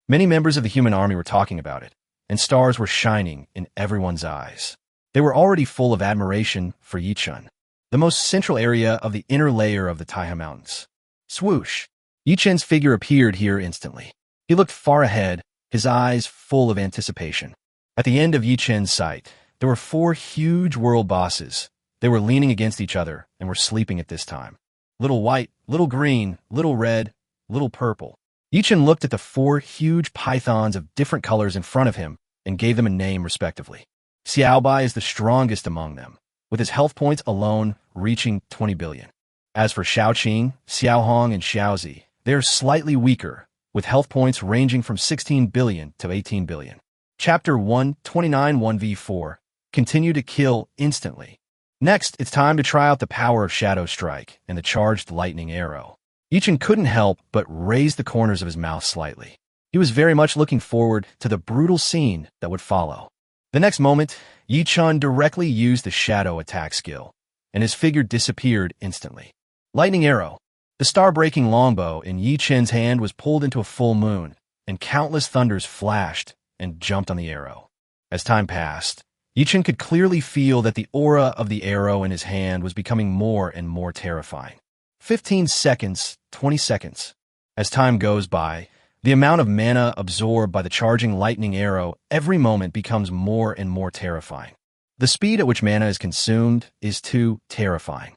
Many members of the human army were talking about it, and stars were shining in everyone's eyes. They were already full of admiration for Yishan, the most central area of the inner layer of the Taiha Mountains. Swoosh! Yichen's figure appeared here instantly. He looked far ahead, his eyes full of anticipation. At the end of Yichen's sight, there were 4 huge world bosses. They were leaning against each other and were sleeping at this time. Little white, little green, little red, little purple. Yichen looked at the 4 huge pythons of different colors in front of him and gave them a name respectively. Xiaobai is the strongest among them, with his health points alone reaching 20 billion. As for Xiaoqing, Xiaohong, and Xiaozi, they are slightly weaker, with health points ranging from 16 billion to 18 billion. Chapter 129 1v4. Continue to kill instantly. Next, it's time to try out the power of Shadow Strike and the charged lightning arrow. Yichen couldn't help but raise the corners of his mouth slightly. He was very much looking forward to the brutal scene that would follow. The next moment, Yichen directly used the shadow attack skill, and his figure disappeared instantly. Lightning arrow. The star-breaking longbow in Yichen's hand was pulled into a full moon, and countless thunders flashed and jumped on the arrow. As time passed, Yichen could clearly feel that the aura of the arrow in his hand was becoming more and more terrifying. 15 seconds, 20 seconds. As time goes by, the amount of mana absorbed by the charging lightning arrow every moment becomes more and more terrifying. The speed at which mana is consumed is too terrifying.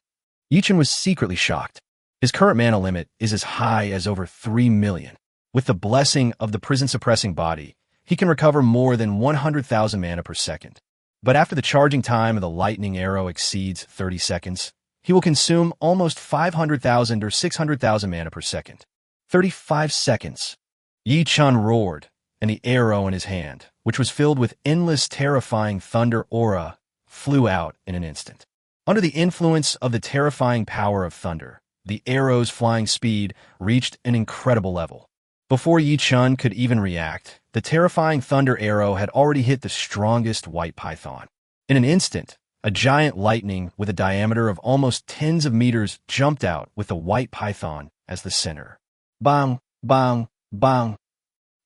Yichen was secretly shocked. His current mana limit is as high as over 3 million. With the blessing of the prison-suppressing body, he can recover more than 100,000 mana per second. But after the charging time of the lightning arrow exceeds 30 seconds, he will consume almost 500,000 or 600,000 mana per second. 35 seconds. Yichen roared, and the arrow in his hand, which was filled with endless terrifying thunder aura, flew out in an instant. Under the influence of the terrifying power of thunder, the arrow's flying speed reached an incredible level. Before Yichen could even react, the terrifying thunder arrow had already hit the strongest white python. In an instant, a giant lightning with a diameter of almost tens of meters jumped out with the white python as the center. Bang, bang, bang.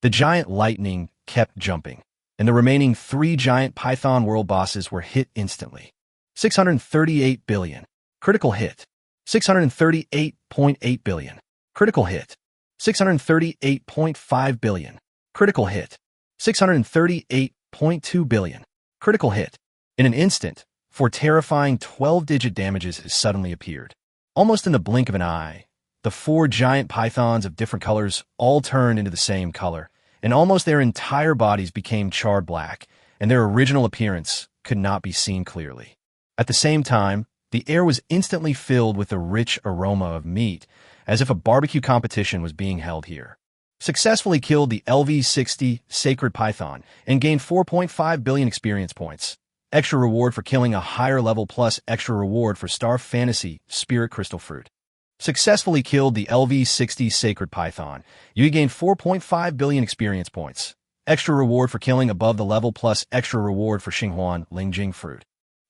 The giant lightning kept jumping, and the remaining 3 giant python world bosses were hit instantly. 638 billion. Critical hit. 638.8 billion. Critical hit. 638.5 billion. Critical hit. 638.2 billion. Critical hit. In an instant, 4 terrifying 12-digit damages suddenly appeared. Almost in the blink of an eye, the 4 giant pythons of different colors all turned into the same color, and almost their entire bodies became charred black, and their original appearance could not be seen clearly. At the same time, the air was instantly filled with the rich aroma of meat, as if a barbecue competition was being held here. Successfully killed the LV-60 Sacred Python and gained 4.5 billion experience points. Extra reward for killing a higher level plus extra reward for Star Fantasy Spirit Crystal Fruit. Successfully killed the LV-60 Sacred Python. You gained 4.5 billion experience points. Extra reward for killing above the level plus extra reward for Xinghuan Lingjing Fruit.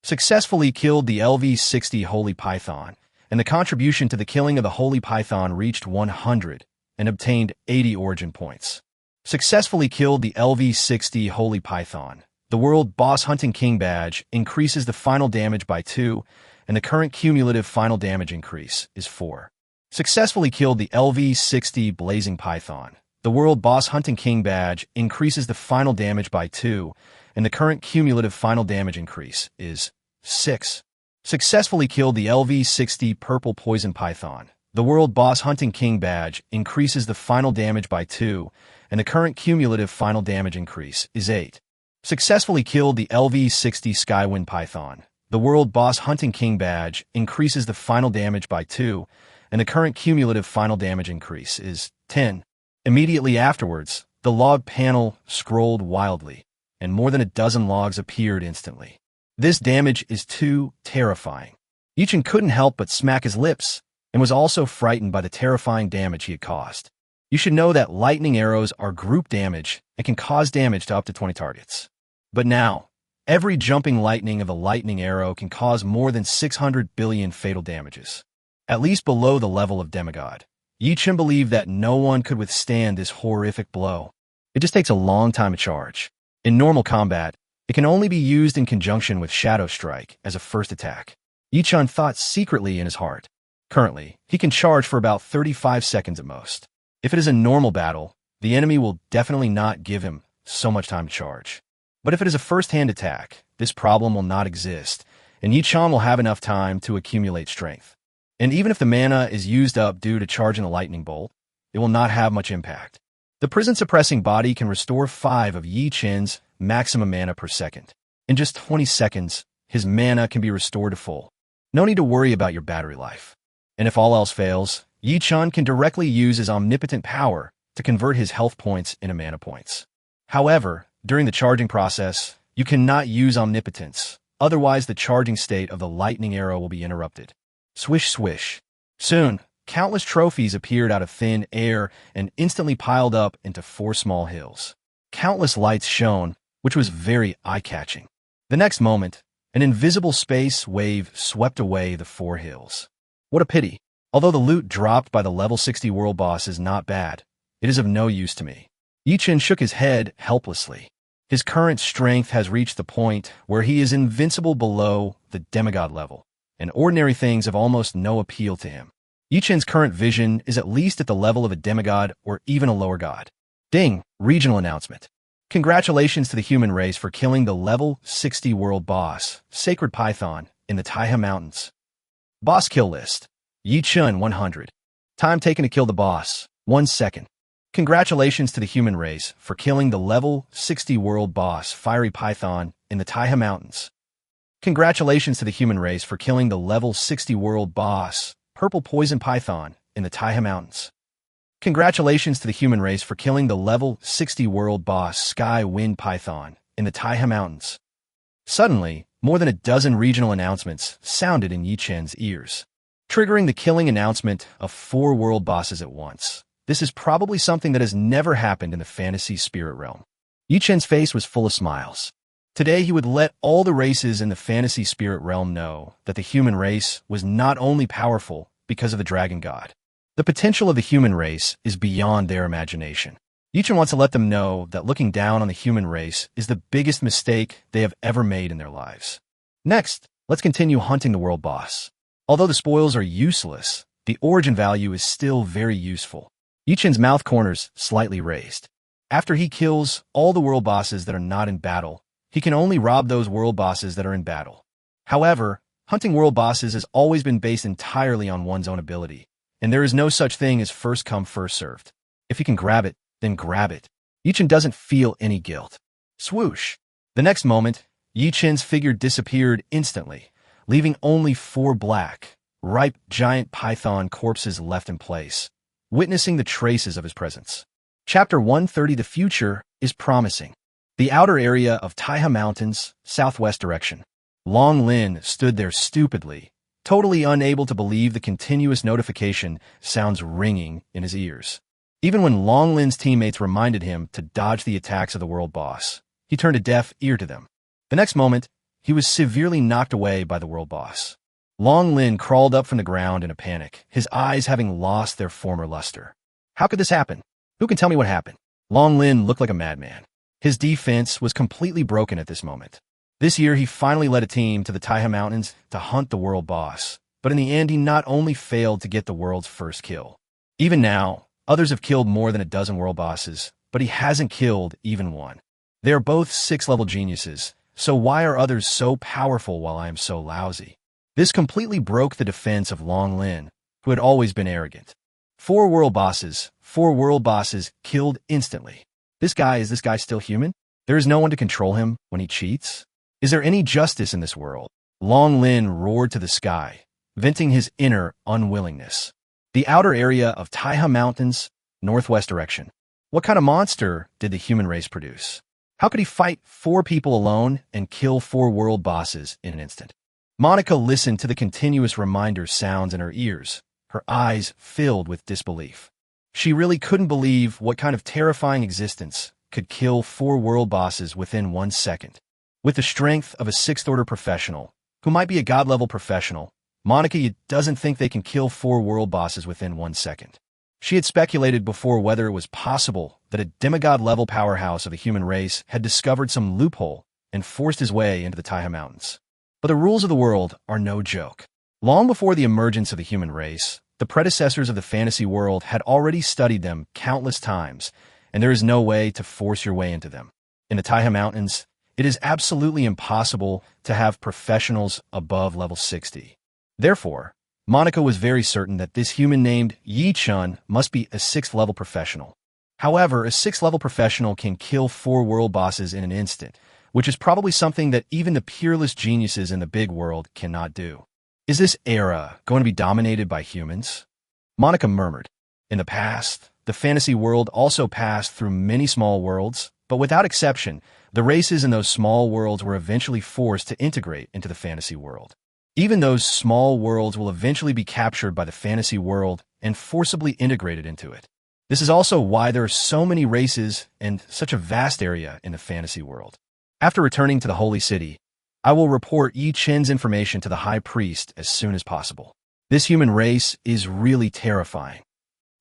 Successfully killed the LV-60 Holy Python, and the contribution to the killing of the Holy Python reached 100 and obtained 80 origin points. Successfully killed the LV-60 Holy Python. The World Boss Hunting King badge increases the final damage by 2, and the current cumulative final damage increase is 4. Successfully killed the LV-60 Blazing Python. The World Boss Hunting King badge increases the final damage by 2, and the current cumulative final damage increase is 6. Successfully killed the LV-60 Purple Poison Python. The World Boss Hunting King badge increases the final damage by 2, and the current cumulative final damage increase is 8. Successfully killed the LV-60 Skywind Python. The World Boss Hunting King badge increases the final damage by 2, and the current cumulative final damage increase is 10. Immediately afterwards, the log panel scrolled wildly, and more than a dozen logs appeared instantly. This damage is too terrifying. Yichen couldn't help but smack his lips, and was also frightened by the terrifying damage he had caused. You should know that lightning arrows are group damage and can cause damage to up to 20 targets. But now, every jumping lightning of a lightning arrow can cause more than 600 billion fatal damages. At least below the level of demigod. Yichen believed that no one could withstand this horrific blow. It just takes a long time to charge. In normal combat, it can only be used in conjunction with Shadow Strike as a first attack. Yichen thought secretly in his heart. Currently, he can charge for about 35 seconds at most. If it is a normal battle, the enemy will definitely not give him so much time to charge. But if it is a first-hand attack, this problem will not exist, and Yichen will have enough time to accumulate strength. And even if the mana is used up due to charging a lightning bolt, it will not have much impact. The prison-suppressing body can restore 5 of Yichen's maximum mana per second. In just 20 seconds, his mana can be restored to full. No need to worry about your battery life. And if all else fails, Yichen can directly use his omnipotent power to convert his health points into mana points. However, during the charging process, you cannot use omnipotence, otherwise the charging state of the lightning arrow will be interrupted. Swish swish. Soon, countless trophies appeared out of thin air and instantly piled up into 4 small hills. Countless lights shone, which was very eye-catching. The next moment, an invisible space wave swept away the 4 hills. What a pity. Although the loot dropped by the level 60 world boss is not bad, it is of no use to me. Yichen shook his head helplessly. His current strength has reached the point where he is invincible below the demigod level, and ordinary things have almost no appeal to him. Yichen's current vision is at least at the level of a demigod or even a lower god. Ding! Regional announcement. Congratulations to the human race for killing the level 60 world boss, Sacred Python, in the Taiha Mountains. Boss kill list. Yichen 100. Time taken to kill the boss, 1 second. Congratulations to the human race for killing the level 60 world boss, Fiery Python, in the Taiha Mountains. Congratulations to the human race for killing the level 60 world boss, Purple Poison Python, in the Taiha Mountains. Congratulations to the human race for killing the level 60 world boss, Sky Wind Python, in the Taiha Mountains. Suddenly, more than a dozen regional announcements sounded in Yichen's ears, triggering the killing announcement of 4 world bosses at once. This is probably something that has never happened in the fantasy spirit realm. Yichen's face was full of smiles. Today he would let all the races in the fantasy spirit realm know that the human race was not only powerful because of the dragon god. The potential of the human race is beyond their imagination. Yichen wants to let them know that looking down on the human race is the biggest mistake they have ever made in their lives. Next, let's continue hunting the world boss. Although the spoils are useless, the origin value is still very useful. Yichen's mouth corners slightly raised. After he kills all the world bosses that are not in battle, he can only rob those world bosses that are in battle. However, hunting world bosses has always been based entirely on one's own ability, and there is no such thing as first come, first served. If you can grab it, then grab it. Yichen doesn't feel any guilt. Swoosh. The next moment, Yichen's figure disappeared instantly, leaving only 4 black, ripe giant python corpses left in place, witnessing the traces of his presence. Chapter 130. The future is promising. The outer area of Taiha Mountains, southwest direction. Long Lin stood there stupidly, totally unable to believe the continuous notification sounds ringing in his ears. Even when Long Lin's teammates reminded him to dodge the attacks of the world boss, he turned a deaf ear to them. The next moment, he was severely knocked away by the world boss. Long Lin crawled up from the ground in a panic, his eyes having lost their former luster. How could this happen? Who can tell me what happened? Long Lin looked like a madman. His defense was completely broken at this moment. This year, he finally led a team to the Taiha Mountains to hunt the world boss, but in the end, he not only failed to get the world's first kill. Even now, others have killed more than a dozen world bosses, but he hasn't killed even one. They are both 6-level geniuses, so why are others so powerful while I am so lousy? This completely broke the defense of Long Lin, who had always been arrogant. Four world bosses killed instantly. Is this guy still human? There is no one to control him when he cheats? Is there any justice in this world? Long Lin roared to the sky, venting his inner unwillingness. The outer area of Taiha Mountains, northwest direction. What kind of monster did the human race produce? How could he fight 4 people alone and kill 4 world bosses in an instant? Monica listened to the continuous reminder sounds in her ears, her eyes filled with disbelief. She really couldn't believe what kind of terrifying existence could kill 4 world bosses within 1 second. With the strength of a 6th-order professional, who might be a god-level professional, Monica doesn't think they can kill 4 world bosses within 1 second. She had speculated before whether it was possible that a demigod-level powerhouse of the human race had discovered some loophole and forced his way into the Taiha Mountains. But the rules of the world are no joke. Long before the emergence of the human race, the predecessors of the fantasy world had already studied them countless times, and there is no way to force your way into them. In the Taiha Mountains, it is absolutely impossible to have professionals above level 60. Therefore, Monica was very certain that this human named Yi Chun must be a 6th-level professional. However, a 6th-level professional can kill 4 world bosses in an instant, which is probably something that even the peerless geniuses in the big world cannot do. Is this era going to be dominated by humans? Monica murmured. In the past, the fantasy world also passed through many small worlds, but without exception, the races in those small worlds were eventually forced to integrate into the fantasy world. Even those small worlds will eventually be captured by the fantasy world and forcibly integrated into it. This is also why there are so many races and such a vast area in the fantasy world. After returning to the Holy City, I will report Yi Chen's information to the High Priest as soon as possible. This human race is really terrifying.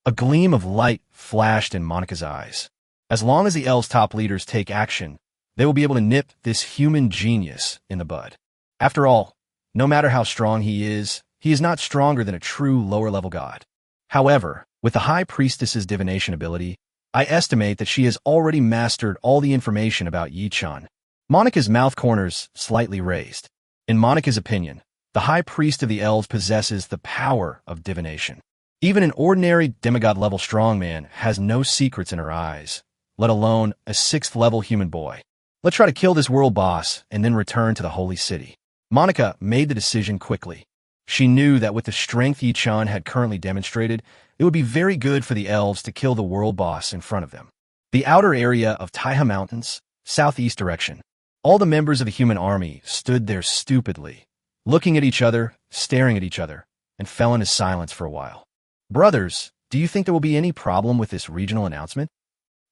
A gleam of light flashed in Monica's eyes. As long as the L's top leaders take action, they will be able to nip this human genius in the bud. After all, no matter how strong he is not stronger than a true lower-level god. However, with the High Priestess's divination ability, I estimate that she has already mastered all the information about Yi Chen. Monica's mouth corners slightly raised. In Monica's opinion, the High Priest of the Elves possesses the power of divination. Even an ordinary demigod-level strongman has no secrets in her eyes, let alone a 6th-level human boy. Let's try to kill this world boss and then return to the Holy City. Monica made the decision quickly. She knew that with the strength Yi Chen had currently demonstrated, it would be very good for the elves to kill the world boss in front of them. The outer area of Taiha Mountains, southeast direction. All the members of the human army stood there stupidly, looking at each other, staring at each other, and fell into silence for a while. Brothers, do you think there will be any problem with this regional announcement?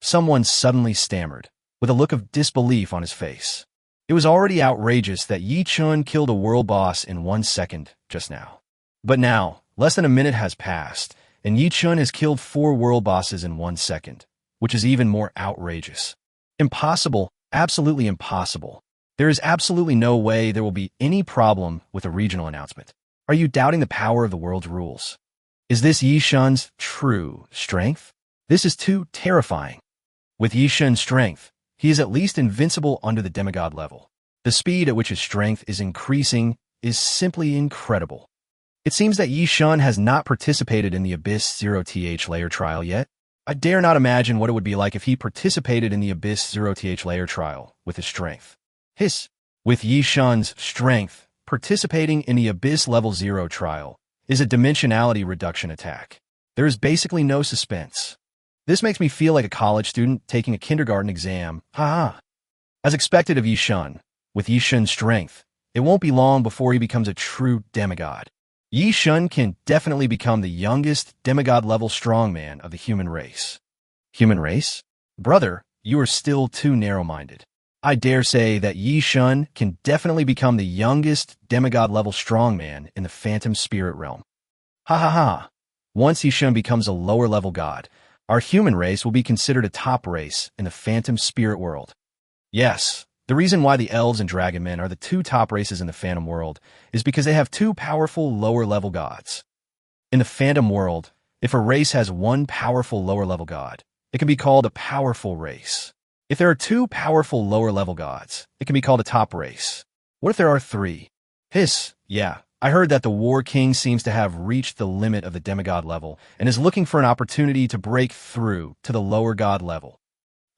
Someone suddenly stammered, with a look of disbelief on his face. It was already outrageous that Yi Chen killed a world boss in 1 second just now. But now, less than a minute has passed, and Yi Chen has killed 4 world bosses in 1 second, which is even more outrageous. Impossible, absolutely impossible. There is absolutely no way there will be any problem with a regional announcement. Are you doubting the power of the world's rules? Is this Yi Chen's true strength? This is too terrifying. With Yi Chen's strength, he is at least invincible under the demigod level. The speed at which his strength is increasing is simply incredible. It seems that Yi Chen has not participated in the Abyss 0th layer trial yet. I dare not imagine what it would be like if he participated in the Abyss 0th layer trial with his strength. With Yi Chen's strength, participating in the Abyss level 0 trial is a dimensionality reduction attack. There is basically no suspense. This makes me feel like a college student taking a kindergarten exam. As expected of Yi Chen, with Yi Chen's strength, it won't be long before he becomes a true demigod. Yi Chen can definitely become the youngest demigod-level strongman of the human race. Human race? Brother, you are still too narrow-minded. I dare say that Yi Chen can definitely become the youngest demigod-level strongman in the phantom spirit realm. Once Yi Chen becomes a lower-level god, our human race will be considered a top race in the phantom spirit world. Yes, the reason why the elves and dragon men are the 2 top races in the phantom world is because they have 2 powerful lower-level gods. In the phantom world, if a race has 1 powerful lower-level god, it can be called a powerful race. If there are 2 powerful lower-level gods, it can be called a top race. What if there are 3? Yeah, I heard that the War King seems to have reached the limit of the demigod level and is looking for an opportunity to break through to the lower god level.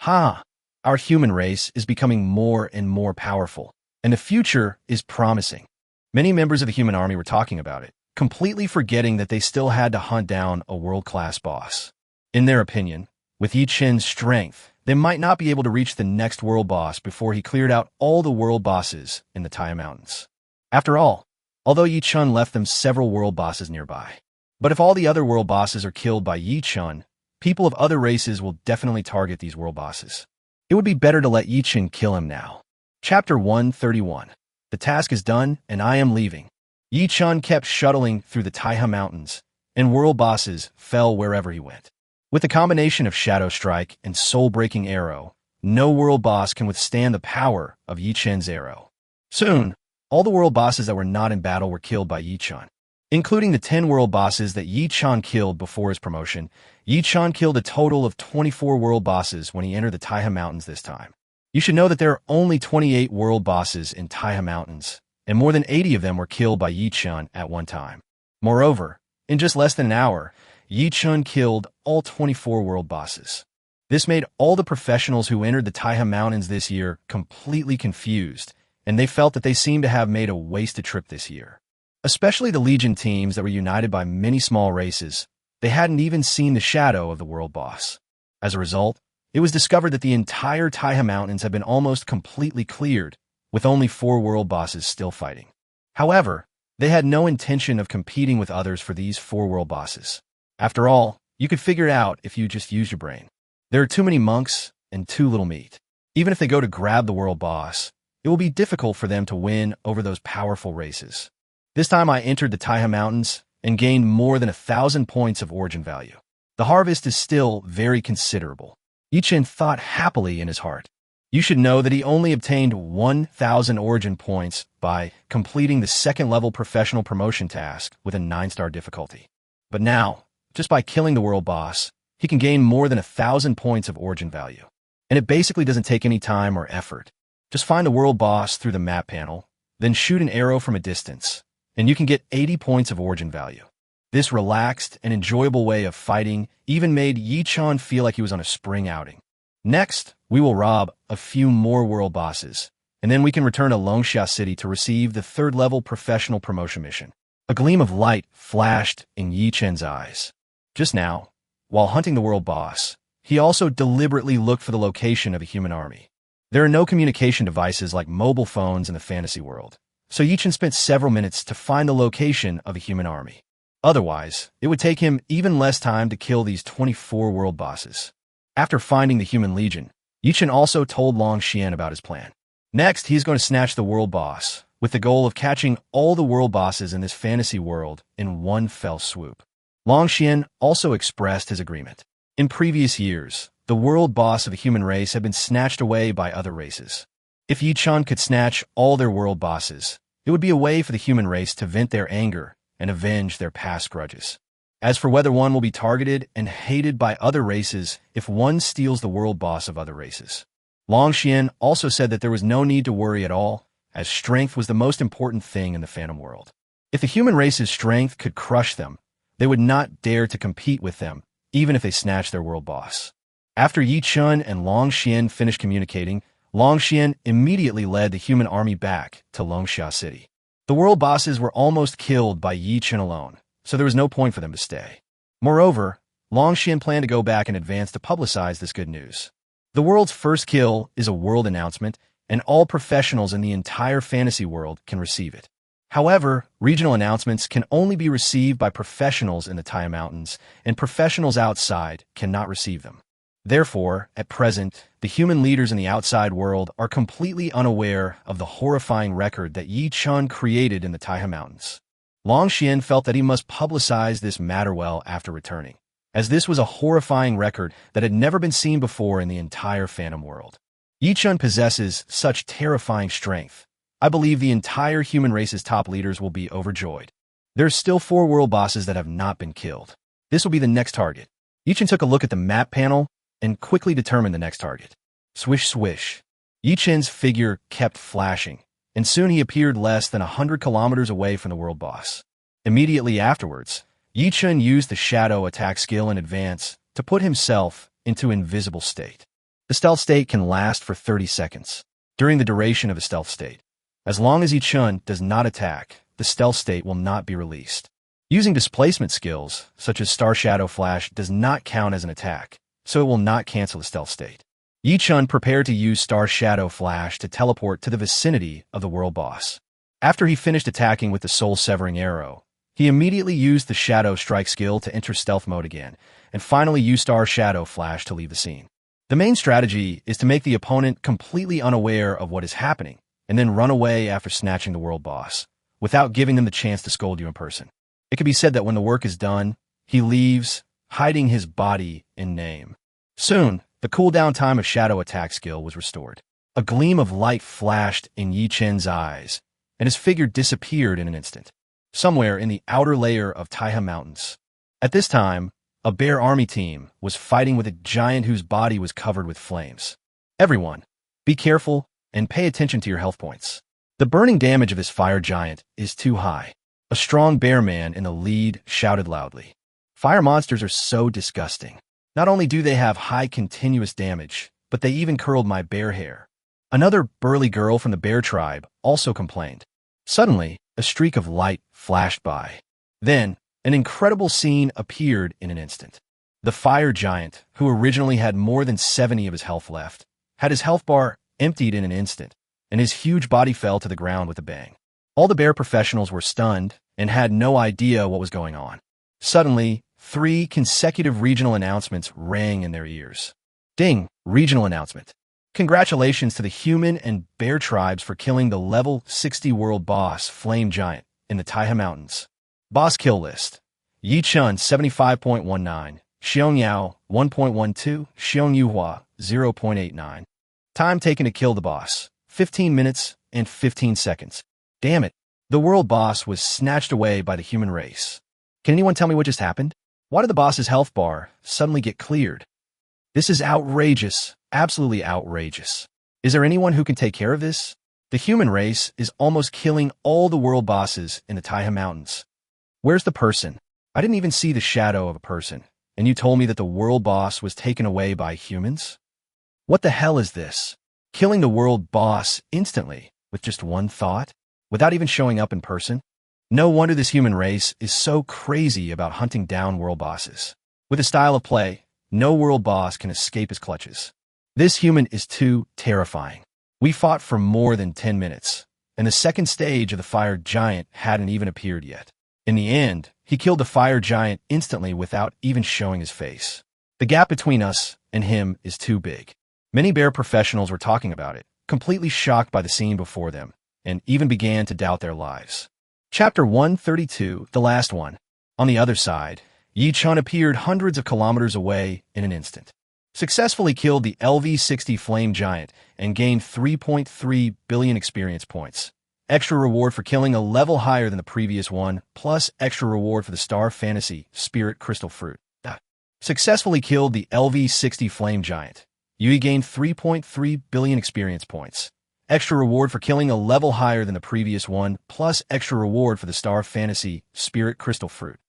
Our human race is becoming more and more powerful, and the future is promising. Many members of the human army were talking about it, completely forgetting that they still had to hunt down a world-class boss. In their opinion, with Yi Chen's strength, they might not be able to reach the next world boss before he cleared out all the world bosses in the Taya Mountains. After all, although Yi Chen left them several world bosses nearby. But if all the other world bosses are killed by Yi Chen, people of other races will definitely target these world bosses. It would be better to let Yi Chen kill him now. Chapter 131. The task is done, and I am leaving. Yi Chen kept shuttling through the Taiha Mountains, and world bosses fell wherever he went. With the combination of Shadow Strike and Soul-Breaking Arrow, no world boss can withstand the power of Yi Chen's arrow. Soon, all the world bosses that were not in battle were killed by Yi Chen. Including the 10 world bosses that Yi Chen killed before his promotion, Yi Chen killed a total of 24 world bosses when he entered the Taiha Mountains this time. You should know that there are only 28 world bosses in Taiha Mountains, and more than 80 of them were killed by Yi Chen at one time. Moreover, in just less than an hour, Yi Chen killed all 24 world bosses. This made all the professionals who entered the Taiha Mountains this year completely confused, and they felt that they seemed to have made a wasted trip this year. Especially the Legion teams that were united by many small races, they hadn't even seen the shadow of the world boss. As a result, it was discovered that the entire Taiha Mountains had been almost completely cleared, with only 4 world bosses still fighting. However, they had no intention of competing with others for these 4 world bosses. After all, you could figure it out if you just use your brain. There are too many monks and too little meat. Even if they go to grab the world boss, it will be difficult for them to win over those powerful races. This time I entered the Taiha Mountains and gained more than 1,000 points of origin value. The harvest is still very considerable. Yi Chen thought happily in his heart. You should know that he only obtained 1,000 origin points by completing the 2nd level professional promotion task with a 9-star difficulty. But now, just by killing the world boss, he can gain more than 1,000 points of origin value. And it basically doesn't take any time or effort. Just find the world boss through the map panel, then shoot an arrow from a distance, and you can get 80 points of origin value. This relaxed and enjoyable way of fighting even made Yi Chen feel like he was on a spring outing. Next, we will rob a few more world bosses, and then we can return to Longxia City to receive the 3rd level professional promotion mission. A gleam of light flashed in Yi Chen's eyes. Just now, while hunting the world boss, he also deliberately looked for the location of a human army. There are no communication devices like mobile phones in the fantasy world, so Yi Chen spent several minutes to find the location of a human army. Otherwise, it would take him even less time to kill these 24 world bosses. After finding the human legion, Yi Chen also told Long Xian about his plan. Next, he's going to snatch the world boss, with the goal of catching all the world bosses in this fantasy world in one fell swoop. Long Xian also expressed his agreement. In previous years, the world boss of the human race had been snatched away by other races. If Yi Chen could snatch all their world bosses, it would be a way for the human race to vent their anger and avenge their past grudges. As for whether one will be targeted and hated by other races if one steals the world boss of other races. Long Xian also said that there was no need to worry at all, as strength was the most important thing in the Phantom world. If the human race's strength could crush them, they would not dare to compete with them, even if they snatched their world boss. After Yi Chen and Long Xian finished communicating, Long Xian immediately led the human army back to Longxia City. The world bosses were almost killed by Yi Chen alone, so there was no point for them to stay. Moreover, Long Xian planned to go back in advance to publicize this good news. The world's first kill is a world announcement, and all professionals in the entire fantasy world can receive it. However, regional announcements can only be received by professionals in the Taiya Mountains, and professionals outside cannot receive them. Therefore, at present, the human leaders in the outside world are completely unaware of the horrifying record that Yi Chen created in the Taiha Mountains. Long Xian felt that he must publicize this matter well after returning, as this was a horrifying record that had never been seen before in the entire Phantom world. Yi Chen possesses such terrifying strength. I believe the entire human race's top leaders will be overjoyed. There's still 4 world bosses that have not been killed. This will be the next target. Yi Chen took a look at the map panel and quickly determined the next target. Swish, swish. Yi Chen's figure kept flashing, and soon he appeared less than 100 kilometers away from the world boss. Immediately afterwards, Yi Chun used the shadow attack skill in advance to put himself into invisible state. The stealth state can last for 30 seconds. During the duration of the stealth state, as long as Yi Chun does not attack, the stealth state will not be released. Using displacement skills, such as Star Shadow Flash, does not count as an attack, so it will not cancel the stealth state. Yi Chun prepared to use Star Shadow Flash to teleport to the vicinity of the world boss. After he finished attacking with the soul-severing arrow, he immediately used the Shadow Strike skill to enter stealth mode again, and finally used Star Shadow Flash to leave the scene. The main strategy is to make the opponent completely unaware of what is happening, and then run away after snatching the world boss, without giving them the chance to scold you in person. It can be said that when the work is done, he leaves, hiding his body in name. Soon, the cooldown time of Shadow Attack skill was restored. A gleam of light flashed in Yi Chun's eyes, and his figure disappeared in an instant, somewhere in the outer layer of Taiha Mountains. At this time, a bear army team was fighting with a giant whose body was covered with flames. Everyone, be careful and pay attention to your health points. The burning damage of this fire giant is too high. A strong bear man in the lead shouted loudly. Fire monsters are so disgusting. Not only do they have high continuous damage, but they even curled my bear hair. Another burly girl from the bear tribe also complained. Suddenly, a streak of light flashed by. Then, an incredible scene appeared in an instant. The fire giant, who originally had more than 70 of his health left, had his health bar emptied in an instant, and his huge body fell to the ground with a bang. All the bear professionals were stunned and had no idea what was going on. Suddenly, 3 consecutive regional announcements rang in their ears. Ding! Regional announcement. Congratulations to the human and bear tribes for killing the level 60 world boss Flame Giant in the Taiha Mountains. Boss kill list. Yi Chun 75.19, Xiong Yao 1.12, Xiong Yuhua 0.89. Time taken to kill the boss, 15 minutes and 15 seconds. Damn it. The world boss was snatched away by the human race. Can anyone tell me what just happened? Why did the boss's health bar suddenly get cleared? This is outrageous. Absolutely outrageous. Is there anyone who can take care of this? The human race is almost killing all the world bosses in the Taiha Mountains. Where's the person? I didn't even see the shadow of a person, and you told me that the world boss was taken away by humans? What the hell is this? Killing the world boss instantly, with just one thought? Without even showing up in person? No wonder this human race is so crazy about hunting down world bosses. With his style of play, no world boss can escape his clutches. This human is too terrifying. We fought for more than 10 minutes, and the second stage of the fire giant hadn't even appeared yet. In the end, he killed the fire giant instantly without even showing his face. The gap between us and him is too big. Many bear professionals were talking about it, completely shocked by the scene before them, and even began to doubt their lives. Chapter 132, the last one. On the other side, Yi Chun appeared hundreds of kilometers away in an instant. Successfully killed the LV-60 Flame Giant and gained 3.3 billion experience points. Extra reward for killing a level higher than the previous one, plus extra reward for the Star Fantasy Spirit Crystal Fruit. Successfully killed the LV-60 Flame Giant. You gained 3.3 billion experience points. Extra reward for killing a level higher than the previous one, plus extra reward for the Star Fantasy Spirit Crystal Fruit.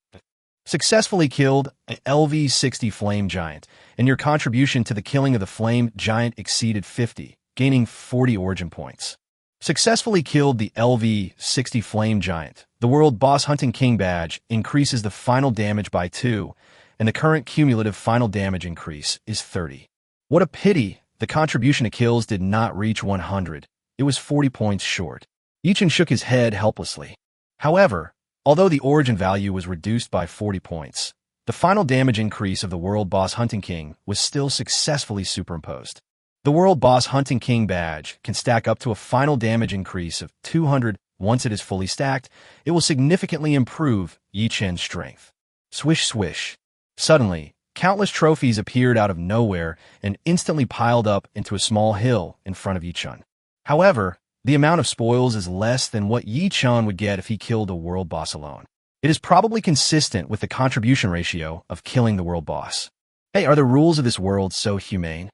Successfully killed an LV-60 Flame Giant, and your contribution to the killing of the Flame Giant exceeded 50, gaining 40 origin points. Successfully killed the LV-60 Flame Giant. The World Boss Hunting King badge increases the final damage by 2, and the current cumulative final damage increase is 30. What a pity the contribution to kills did not reach 100. It was 40 points short. Yi Chun shook his head helplessly. However, although the origin value was reduced by 40 points, the final damage increase of the World Boss Hunting King was still successfully superimposed. The World Boss Hunting King badge can stack up to a final damage increase of 200. Once it is fully stacked, it will significantly improve Yi Chun's strength. Swish swish. Suddenly, countless trophies appeared out of nowhere and instantly piled up into a small hill in front of Yi Chun. However, the amount of spoils is less than what Yi Chun would get if he killed a world boss alone. It is probably consistent with the contribution ratio of killing the world boss. Hey, are the rules of this world so humane?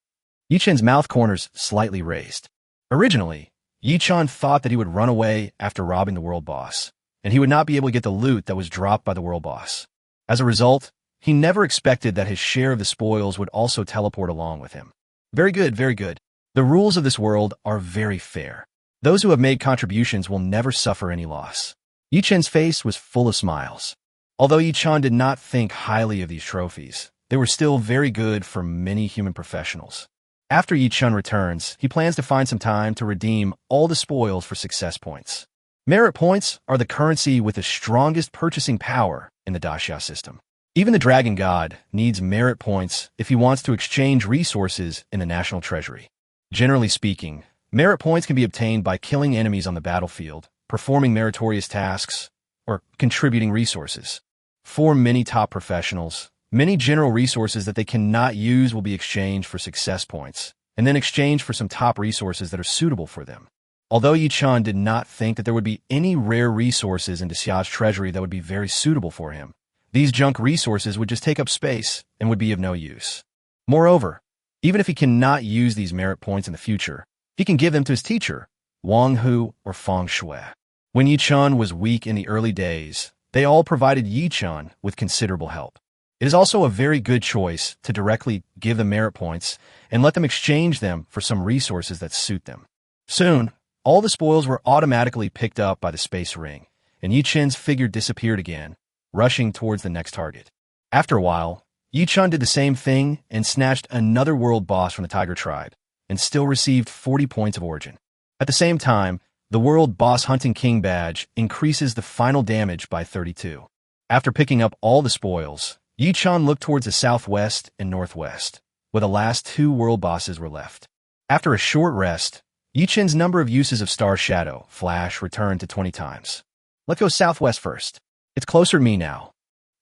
Yi Chun's mouth corners slightly raised. Originally, Yi-chan thought that he would run away after robbing the world boss, and he would not be able to get the loot that was dropped by the world boss. As a result, he never expected that his share of the spoils would also teleport along with him. Very good, very good. The rules of this world are very fair. Those who have made contributions will never suffer any loss. Yi-chan's face was full of smiles. Although Yi-chan did not think highly of these trophies, they were still very good for many human professionals. After Yi-chan returns, he plans to find some time to redeem all the spoils for success points. Merit points are the currency with the strongest purchasing power in the Daxia system. Even the Dragon God needs merit points if he wants to exchange resources in the national treasury. Generally speaking, merit points can be obtained by killing enemies on the battlefield, performing meritorious tasks, or contributing resources. For many top professionals, many general resources that they cannot use will be exchanged for success points, and then exchanged for some top resources that are suitable for them. Although Yi-chan did not think that there would be any rare resources in Daxia's treasury that would be very suitable for him, these junk resources would just take up space and would be of no use. Moreover, even if he cannot use these merit points in the future, he can give them to his teacher, Wang Hu or Feng Shui. When Yi-chan was weak in the early days, they all provided Yi-chan with considerable help. It is also a very good choice to directly give them merit points and let them exchange them for some resources that suit them. Soon, all the spoils were automatically picked up by the space ring, and Yi-chan's figure disappeared again, rushing towards the next target. After a while, Yi-chan did the same thing and snatched another world boss from the Tiger Tribe, and still received 40 points of origin. At the same time, the World Boss Hunting King badge increases the final damage by 32. After picking up all the spoils, Yi-chan looked towards the southwest and northwest, where the last two world bosses were left. After a short rest, Yi-chan's number of uses of Star Shadow Flash returned to 20 times. Let's go southwest first. It's closer to me now.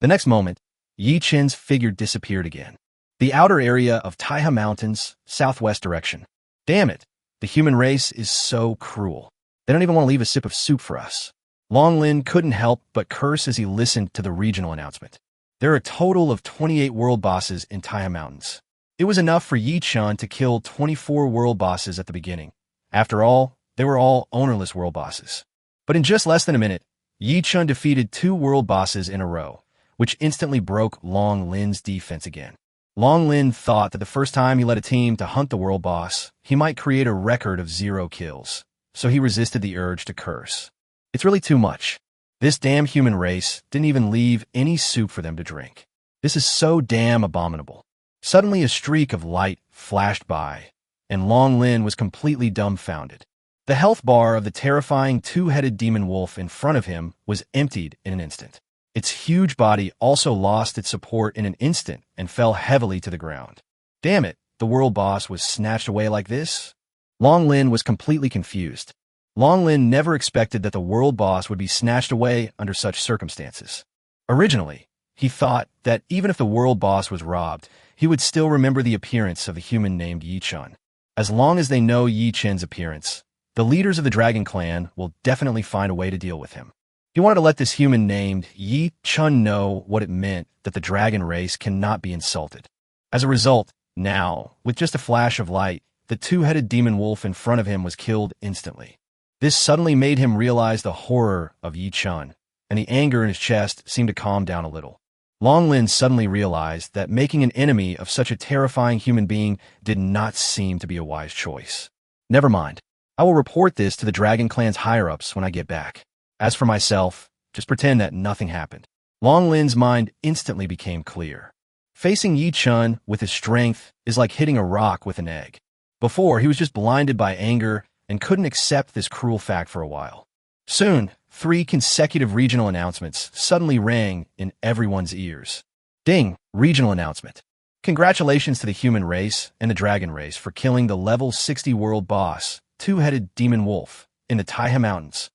The next moment, Yi-chan's figure disappeared again. The outer area of Taiha Mountains, southwest direction. Damn it, the human race is so cruel. They don't even want to leave a sip of soup for us. Long Lin couldn't help but curse as he listened to the regional announcement. There are a total of 28 world bosses in Taiha Mountains. It was enough for Yi-chan to kill 24 world bosses at the beginning. After all, they were all ownerless world bosses. But in just less than a minute, Yi-chan defeated 2 world bosses in a row, which instantly broke Long Lin's defense again. Long Lin thought that the first time he led a team to hunt the world boss, he might create a record of 0 kills, so he resisted the urge to curse. It's really too much. This damn human race didn't even leave any soup for them to drink. This is so damn abominable. Suddenly a streak of light flashed by, and Long Lin was completely dumbfounded. The health bar of the terrifying 2-headed demon wolf in front of him was emptied in an instant. Its huge body also lost its support in an instant and fell heavily to the ground. Damn it, the world boss was snatched away like this? Long Lin was completely confused. Long Lin never expected that the world boss would be snatched away under such circumstances. Originally, he thought that even if the world boss was robbed, he would still remember the appearance of the human named Yi-chan. As long as they know Yi-chan's appearance, the leaders of the Dragon Clan will definitely find a way to deal with him. He wanted to let this human named Yi-chan know what it meant that the dragon race cannot be insulted. As a result, now, with just a flash of light, the 2-headed demon wolf in front of him was killed instantly. This suddenly made him realize the horror of Yi-chan, and the anger in his chest seemed to calm down a little. Long Lin suddenly realized that making an enemy of such a terrifying human being did not seem to be a wise choice. Never mind. I will report this to the Dragon Clan's higher-ups when I get back. As for myself, just pretend that nothing happened. Long Lin's mind instantly became clear. Facing Yi-chan with his strength is like hitting a rock with an egg. Before, he was just blinded by anger and couldn't accept this cruel fact for a while. Soon, 3 consecutive regional announcements suddenly rang in everyone's ears. Ding! Regional announcement. Congratulations to the human race and the dragon race for killing the level 60 world boss, 2-headed demon wolf, in the Taiha Mountains.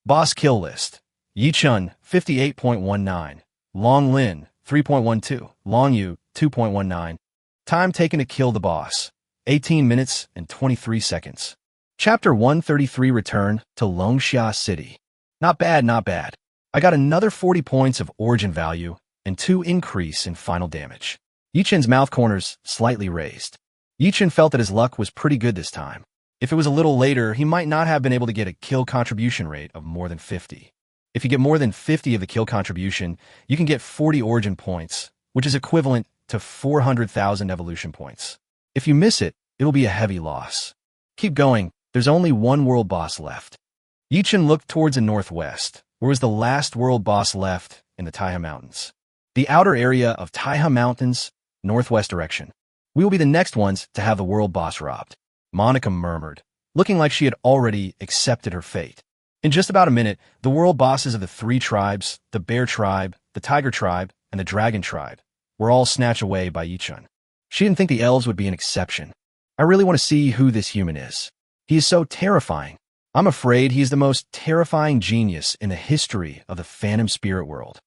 Boss kill list. Yi-chan, 58.19. Long Lin, 3.12. Long Yu, 2.19. Time taken to kill the boss, 18 minutes and 23 seconds. Chapter 133 Return to Longxia City. Not bad, not bad. I got another 40 points of origin value and 2 increase in final damage. Yi-chan's mouth corners slightly raised. Yi-chan felt that his luck was pretty good this time. If it was a little later, he might not have been able to get a kill contribution rate of more than 50. If you get more than 50 of the kill contribution, you can get 40 origin points, which is equivalent to 400,000 evolution points. If you miss it, it'll be a heavy loss. Keep going, there's only one world boss left. Yichen looked towards the northwest, where was the last world boss left in the Taiha Mountains. The outer area of Taiha Mountains, northwest direction. We will be the next ones to have the world boss robbed, Monica murmured, looking like she had already accepted her fate. In just about a minute, the world bosses of the three tribes, the bear tribe, the tiger tribe, and the dragon tribe, were all snatched away by Yichen. She didn't think the elves would be an exception. I really want to see who this human is. He is so terrifying. I'm afraid he is the most terrifying genius in the history of the Phantom Spirit world.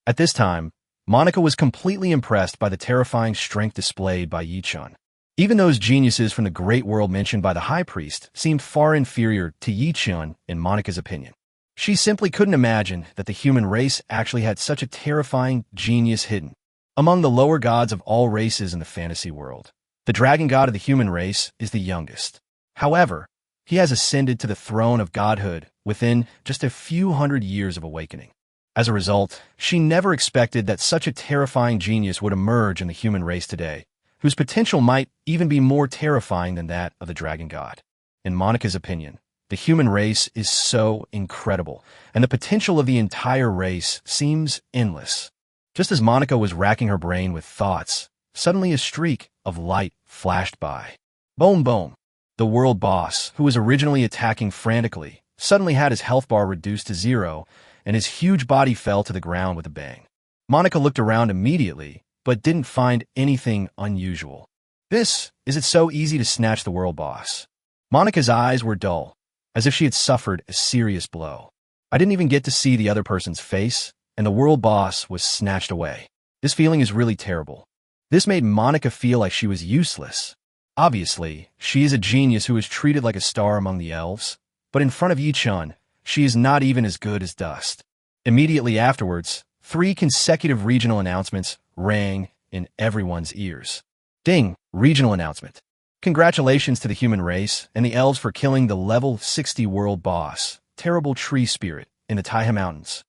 At this time, Monica was completely impressed by the terrifying strength displayed by Yichen. Even those geniuses from the great world mentioned by the high priest seemed far inferior to Yichen in Monica's opinion. She simply couldn't imagine that the human race actually had such a terrifying genius hidden. Among the lower gods of all races in the fantasy world, the dragon god of the human race is the youngest. However, he has ascended to the throne of godhood within just a few hundred years of awakening. As a result, she never expected that such a terrifying genius would emerge in the human race today, whose potential might even be more terrifying than that of the dragon god. In Monica's opinion, the human race is so incredible, and the potential of the entire race seems endless. Just as Monica was racking her brain with thoughts, suddenly a streak of light flashed by. Boom, boom. The world boss, who was originally attacking frantically, suddenly had his health bar reduced to 0, and his huge body fell to the ground with a bang. Monica looked around immediately, but didn't find anything unusual. Is it so easy to snatch the world boss? Monica's eyes were dull, as if she had suffered a serious blow. I didn't even get to see the other person's face, and the world boss was snatched away. This feeling is really terrible. This made Monica feel like she was useless. Obviously, she is a genius who is treated like a star among the elves, but in front of Yichen, she is not even as good as dust. Immediately afterwards, 3 consecutive regional announcements rang in everyone's ears. Ding! Regional announcement. Congratulations to the human race and the elves for killing the level 60 world boss, Terrible Tree Spirit, in the Taiha Mountains.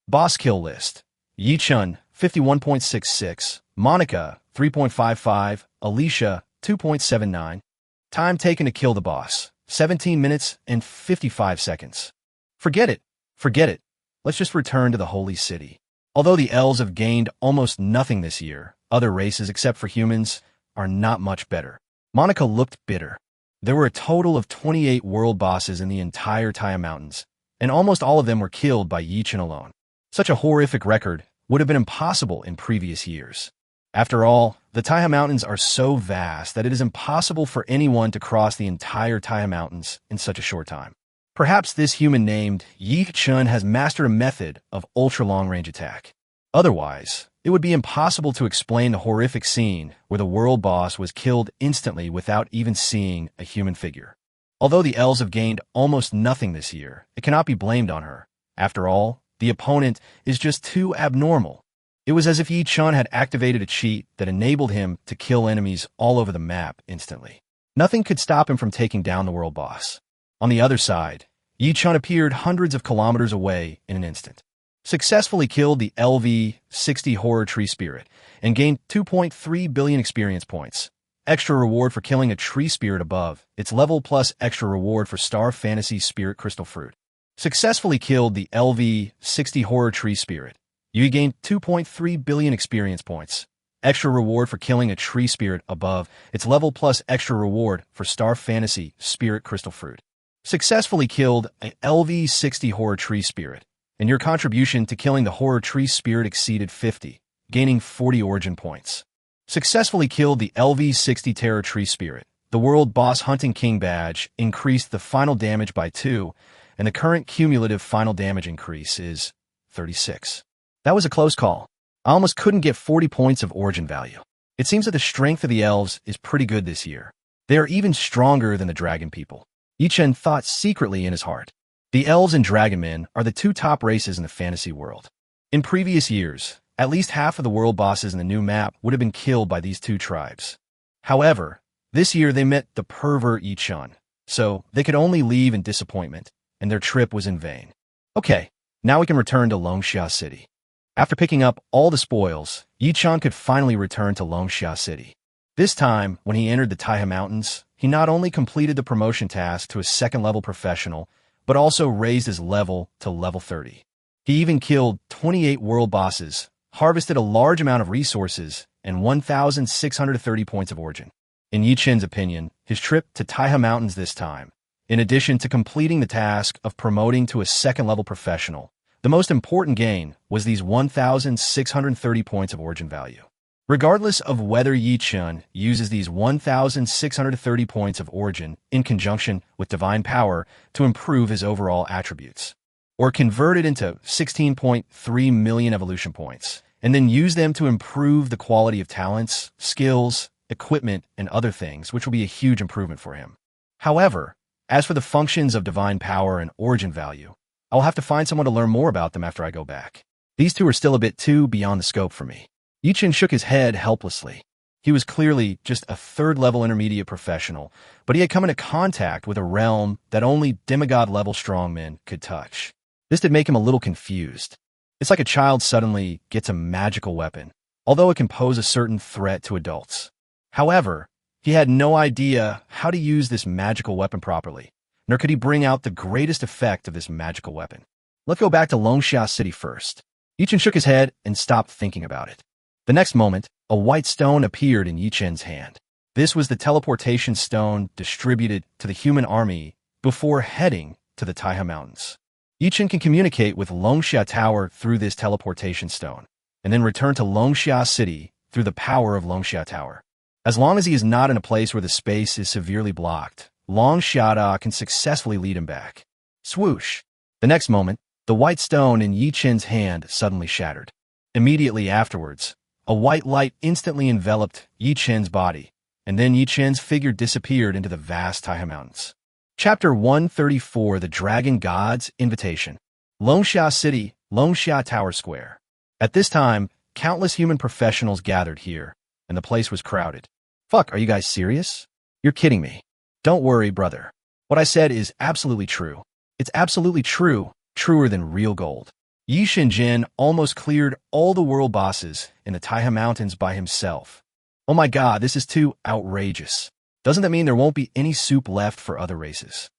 Boss kill list. Yichen, 51.66, Monica, 3.55, Alicia, 2.79. Time taken to kill the boss, 17 minutes and 55 seconds. Forget it. Forget it. Let's just return to the Holy City. Although the elves have gained almost nothing this year, other races except for humans are not much better. Monica looked bitter. There were a total of 28 world bosses in the entire Taiha Mountains, and almost all of them were killed by Yichen alone. Such a horrific record would have been impossible in previous years. After all, the Taiha Mountains are so vast that it is impossible for anyone to cross the entire Taiha Mountains in such a short time. Perhaps this human named Yichen has mastered a method of ultra-long-range attack. Otherwise, it would be impossible to explain the horrific scene where the world boss was killed instantly without even seeing a human figure. Although the elves have gained almost nothing this year, it cannot be blamed on her. After all, the opponent is just too abnormal. It was as if Yichen had activated a cheat that enabled him to kill enemies all over the map instantly. Nothing could stop him from taking down the world boss. On the other side, Yichen appeared hundreds of kilometers away in an instant, successfully killed the LV-60 Horror Tree Spirit, and gained 2.3 billion experience points. Extra reward for killing a tree spirit above its level plus extra reward for Star Fantasy Spirit Crystal Fruit. Successfully killed the LV-60 Horror Tree Spirit. You gained 2.3 billion experience points. Extra reward for killing a tree spirit above its level plus extra reward for Star Fantasy Spirit Crystal Fruit. Successfully killed a LV-60 Horror Tree Spirit, and your contribution to killing the Horror Tree Spirit exceeded 50, gaining 40 origin points. Successfully killed the LV-60 Terror Tree Spirit. The World Boss Hunting King badge increased the final damage by 2, and the current cumulative final damage increase is 36. That was a close call. I almost couldn't get 40 points of origin value. It seems that the strength of the elves is pretty good this year. They are even stronger than the dragon people. Yichen thought secretly in his heart. The elves and dragon men are the 2 top races in the fantasy world. In previous years, at least half of the world bosses in the new map would have been killed by these 2 tribes. However, this year they met the pervert Yichen, so they could only leave in disappointment, and their trip was in vain. Okay, now we can return to Longxia City. After picking up all the spoils, Yichun could finally return to Longxia City. This time, when he entered the Taiha Mountains, he not only completed the promotion task to a second-level professional, but also raised his level to level 30. He even killed 28 world bosses, harvested a large amount of resources, and 1,630 points of origin. In Yichun's opinion, his trip to Taiha Mountains this time, in addition to completing the task of promoting to a second-level professional, the most important gain was these 1,630 points of origin value. Regardless of whether Yichun uses these 1,630 points of origin in conjunction with divine power to improve his overall attributes, or convert it into 16.3 million evolution points, and then use them to improve the quality of talents, skills, equipment, and other things, which will be a huge improvement for him. However, as for the functions of divine power and origin value, I will have to find someone to learn more about them after I go back. These two are still a bit too beyond the scope for me. Yichun shook his head helplessly. He was clearly just a third-level intermediate professional, but he had come into contact with a realm that only demigod-level strongmen could touch. This did make him a little confused. It's like a child suddenly gets a magical weapon, although it can pose a certain threat to adults. However, he had no idea how to use this magical weapon properly, nor could he bring out the greatest effect of this magical weapon. Let's go back to Longxia City first. Yichun shook his head and stopped thinking about it. The next moment, a white stone appeared in Yichun's hand. This was the teleportation stone distributed to the human army before heading to the Taiha Mountains. Yichun can communicate with Longxia Tower through this teleportation stone, and then return to Longxia City through the power of Longxia Tower. As long as he is not in a place where the space is severely blocked, Longxia can successfully lead him back. Swoosh! The next moment, the white stone in Yichun's hand suddenly shattered. Immediately afterwards, a white light instantly enveloped Yichun's body, and then Yichun's figure disappeared into the vast Taiha Mountains. Chapter 134, The Dragon God's Invitation. Longxia City, Longxia Tower Square. At this time, countless human professionals gathered here, and the place was crowded. Fuck, are you guys serious? You're kidding me. Don't worry, brother. What I said is absolutely true. It's absolutely true, truer than real gold. Yichun Jin almost cleared all the world bosses in the Taiha Mountains by himself. Oh my god, this is too outrageous. Doesn't that mean there won't be any soup left for other races?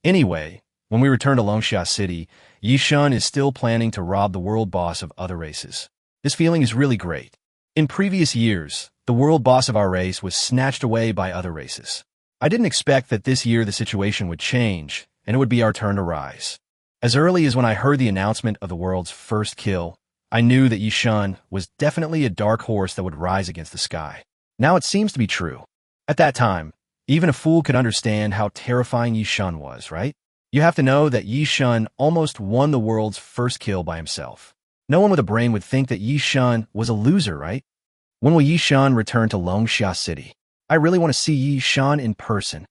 Anyway, when we return to Longxia City, Yichun is still planning to rob the world boss of other races. This feeling is really great. In previous years, the world boss of our race was snatched away by other races. I didn't expect that this year the situation would change, and it would be our turn to rise. As early as when I heard the announcement of the world's first kill, I knew that Yichun was definitely a dark horse that would rise against the sky. Now it seems to be true. At that time, even a fool could understand how terrifying Yichun was, right? You have to know that Yichun almost won the world's first kill by himself. No one with a brain would think that Yichun was a loser, right? When will Yichun return to Longxia City? I really want to see Yichun in person.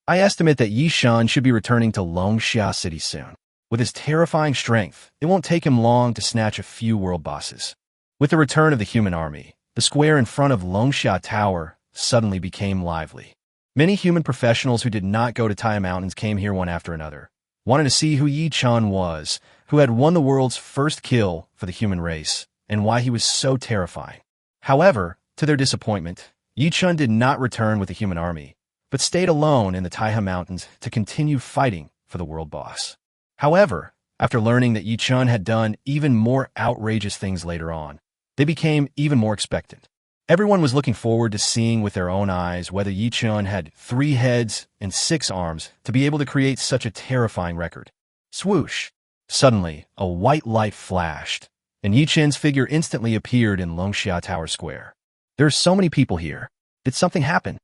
I estimate that Yichun should be returning to Longxia City soon. With his terrifying strength, it won't take him long to snatch a few world bosses. With the return of the human army, the square in front of Longxia Tower suddenly became lively. Many human professionals who did not go to Taiha Mountains came here one after another, wanting to see who Yichun was, who had won the world's first kill for the human race, and why he was so terrifying. However, to their disappointment, Yichun did not return with the human army, but stayed alone in the Taiha Mountains to continue fighting for the world boss. However, after learning that Yichun had done even more outrageous things later on, they became even more expectant. Everyone was looking forward to seeing with their own eyes whether Yichun had 3 heads and 6 arms to be able to create such a terrifying record. Swoosh! Suddenly, a white light flashed, and Yichun's figure instantly appeared in Longxia Tower Square. There are so many people here. Did something happen?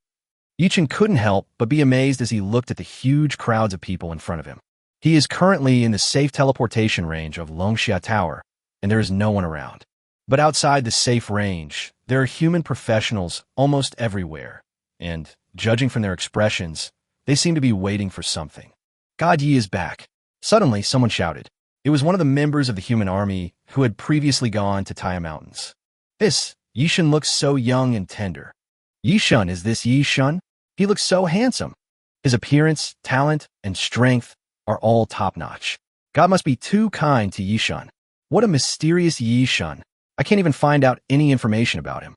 Yichun couldn't help but be amazed as he looked at the huge crowds of people in front of him. He is currently in the safe teleportation range of Longxia Tower, and there is no one around. But outside the safe range, there are human professionals almost everywhere, and, judging from their expressions, they seem to be waiting for something. God Yi is back. Suddenly, someone shouted. It was one of the members of the human army who had previously gone to Taiha Mountains. This, Yichun looks so young and tender. Yichun, is this Yichun? He looks so handsome. His appearance, talent, and strength are all top-notch. God must be too kind to Yishun. What a mysterious Yishun. I can't even find out any information about him.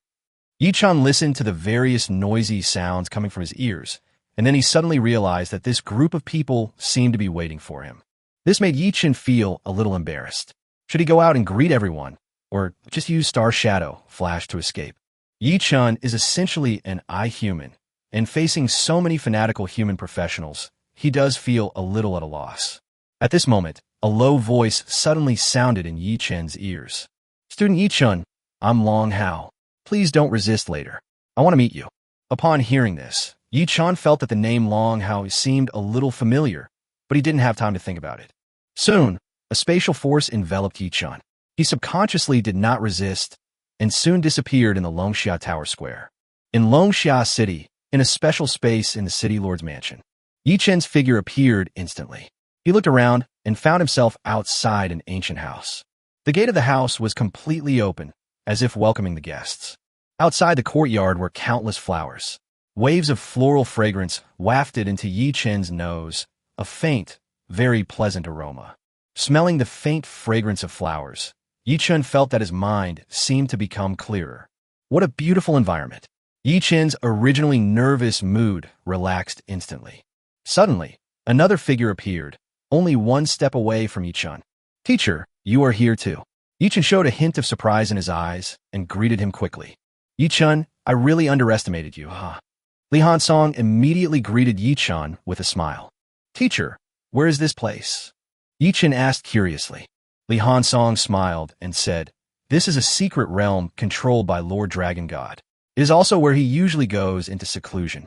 Yichun listened to the various noisy sounds coming from his ears, and then he suddenly realized that this group of people seemed to be waiting for him. This made Yichun feel a little embarrassed. Should he go out and greet everyone, or just use Star Shadow Flash to escape? Yichun is essentially an I-human, and facing so many fanatical human professionals, he does feel a little at a loss. At this moment, a low voice suddenly sounded in Yichun's ears. "Student Yichun, I'm Long Hao. Please don't resist later. I want to meet you." Upon hearing this, Yichun felt that the name Long Hao seemed a little familiar, but he didn't have time to think about it. Soon, a spatial force enveloped Yichun. He subconsciously did not resist and soon disappeared in the Longxia Tower Square. In Longxia City, in a special space in the city lord's mansion, Yichun's figure appeared instantly. He looked around and found himself outside an ancient house. The gate of the house was completely open, as if welcoming the guests. Outside the courtyard were countless flowers. Waves of floral fragrance wafted into Yichun's nose, a faint, very pleasant aroma. Smelling the faint fragrance of flowers, Yichun felt that his mind seemed to become clearer. What a beautiful environment. Yichun's originally nervous mood relaxed instantly. Suddenly, another figure appeared, only one step away from Yichun. "Teacher, you are here too." Yichun showed a hint of surprise in his eyes and greeted him quickly. "Yichun, I really underestimated you, huh?" Li Hansong immediately greeted Yichun with a smile. "Teacher, where is this place?" Yichun asked curiously. Li Hansong smiled and said, "This is a secret realm controlled by Lord Dragon God. It is also where he usually goes into seclusion.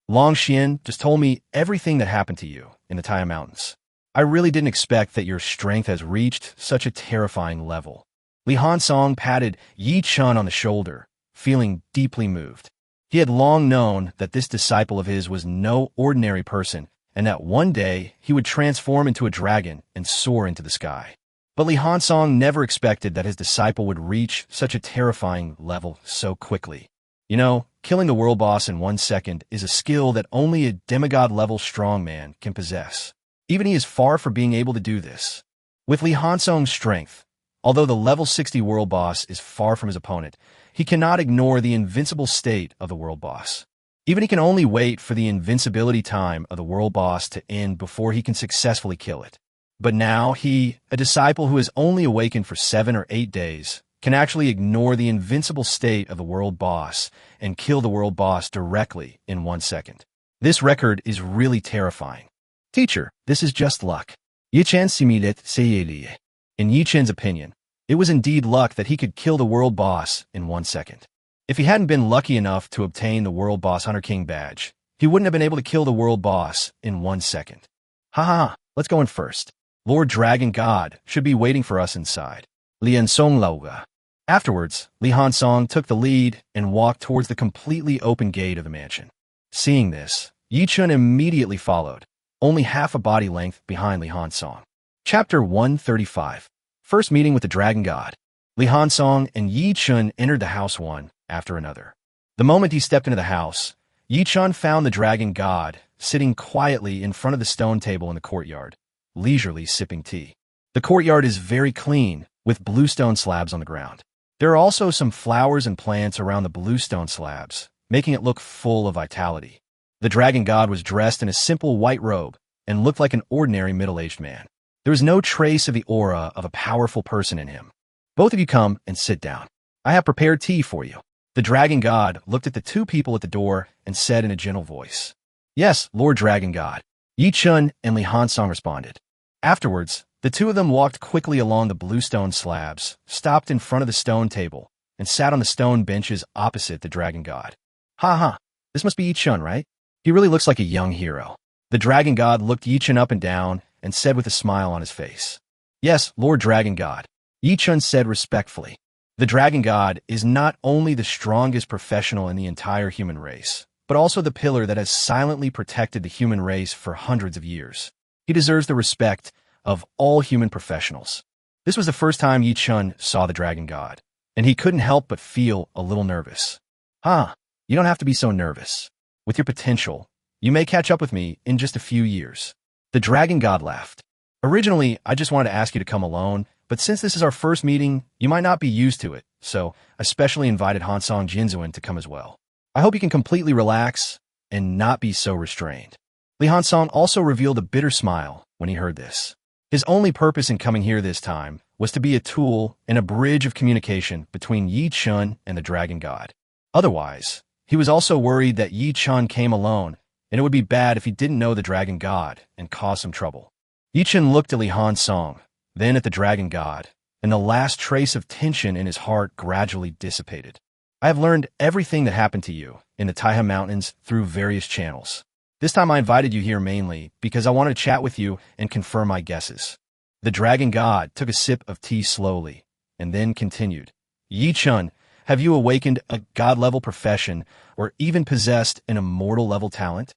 Long Xian just told me everything that happened to you in the Taya Mountains. I really didn't expect that your strength has reached such a terrifying level." Li Hansong patted Yichun on the shoulder, feeling deeply moved. He had long known that this disciple of his was no ordinary person, and that one day he would transform into a dragon and soar into the sky. But Li Hansong never expected that his disciple would reach such a terrifying level so quickly. You know, killing the world boss in 1 second is a skill that only a demigod-level strongman can possess. Even he is far from being able to do this. With Li Hansong's strength, although the level 60 world boss is far from his opponent, he cannot ignore the invincible state of the world boss. Even he can only wait for the invincibility time of the world boss to end before he can successfully kill it. But now he, a disciple who has only awakened for 7 or 8 days, can actually ignore the invincible state of the world boss and kill the world boss directly in 1 second. This record is really terrifying. "Teacher, this is just luck." Yichun similet seyeliye. In Yichun's opinion, it was indeed luck that he could kill the world boss in 1 second. If he hadn't been lucky enough to obtain the World Boss Hunter King badge, he wouldn't have been able to kill the world boss in 1 second. "Ha, let's go in first. Lord Dragon God should be waiting for us inside." Lian Song Lauga. Afterwards, Li Hansong took the lead and walked towards the completely open gate of the mansion. Seeing this, Yichun immediately followed, only half a body length behind Li Hansong. Chapter 135. First meeting with the Dragon God. Li Hansong and Yichun entered the house one after another. The moment he stepped into the house, Yichun found the Dragon God sitting quietly in front of the stone table in the courtyard, leisurely sipping tea. The courtyard is very clean, with bluestone slabs on the ground. There are also some flowers and plants around the bluestone slabs, making it look full of vitality. The Dragon God was dressed in a simple white robe and looked like an ordinary middle-aged man. There was no trace of the aura of a powerful person in him. "Both of you come and sit down. I have prepared tea for you." The Dragon God looked at the two people at the door and said in a gentle voice, "Yes, Lord Dragon God." Yichun and Li Hansong responded. Afterwards, the two of them walked quickly along the bluestone slabs, stopped in front of the stone table, and sat on the stone benches opposite the Dragon God. "Ha, this must be Yichun, right? He really looks like a young hero." The Dragon God looked Yichun up and down and said with a smile on his face, "Yes, Lord Dragon God." Yichun said respectfully. The Dragon God is not only the strongest professional in the entire human race, but also the pillar that has silently protected the human race for hundreds of years. He deserves the respect of all human professionals. This was the first time Yichun saw the Dragon God, and he couldn't help but feel a little nervous. You don't have to be so nervous. With your potential, You may catch up with me in just a few years. The dragon god laughed. Originally, I just wanted to ask you to come alone, but since this is our first meeting, you might not be used to it, so I specially invited Hansong Jinzuan to come as well. I hope you can completely relax and not be so restrained. Li Hansong also revealed a bitter smile when he heard this. His only purpose in coming here this time was to be a tool and a bridge of communication between Yi Chun and the dragon god. Otherwise, he was also worried that Yi Chun came alone, and it would be bad if he didn't know the dragon god and cause some trouble. Yi Chun looked at Li Hansong, then at the dragon god, and the last trace of tension in his heart gradually dissipated. I have learned everything that happened to you in the Taiha Mountains through various channels. This time I invited you here mainly because I wanted to chat with you and confirm my guesses. The dragon god took a sip of tea slowly, and then continued. Yi Chun, have you awakened a god-level profession or even possessed an immortal-level talent?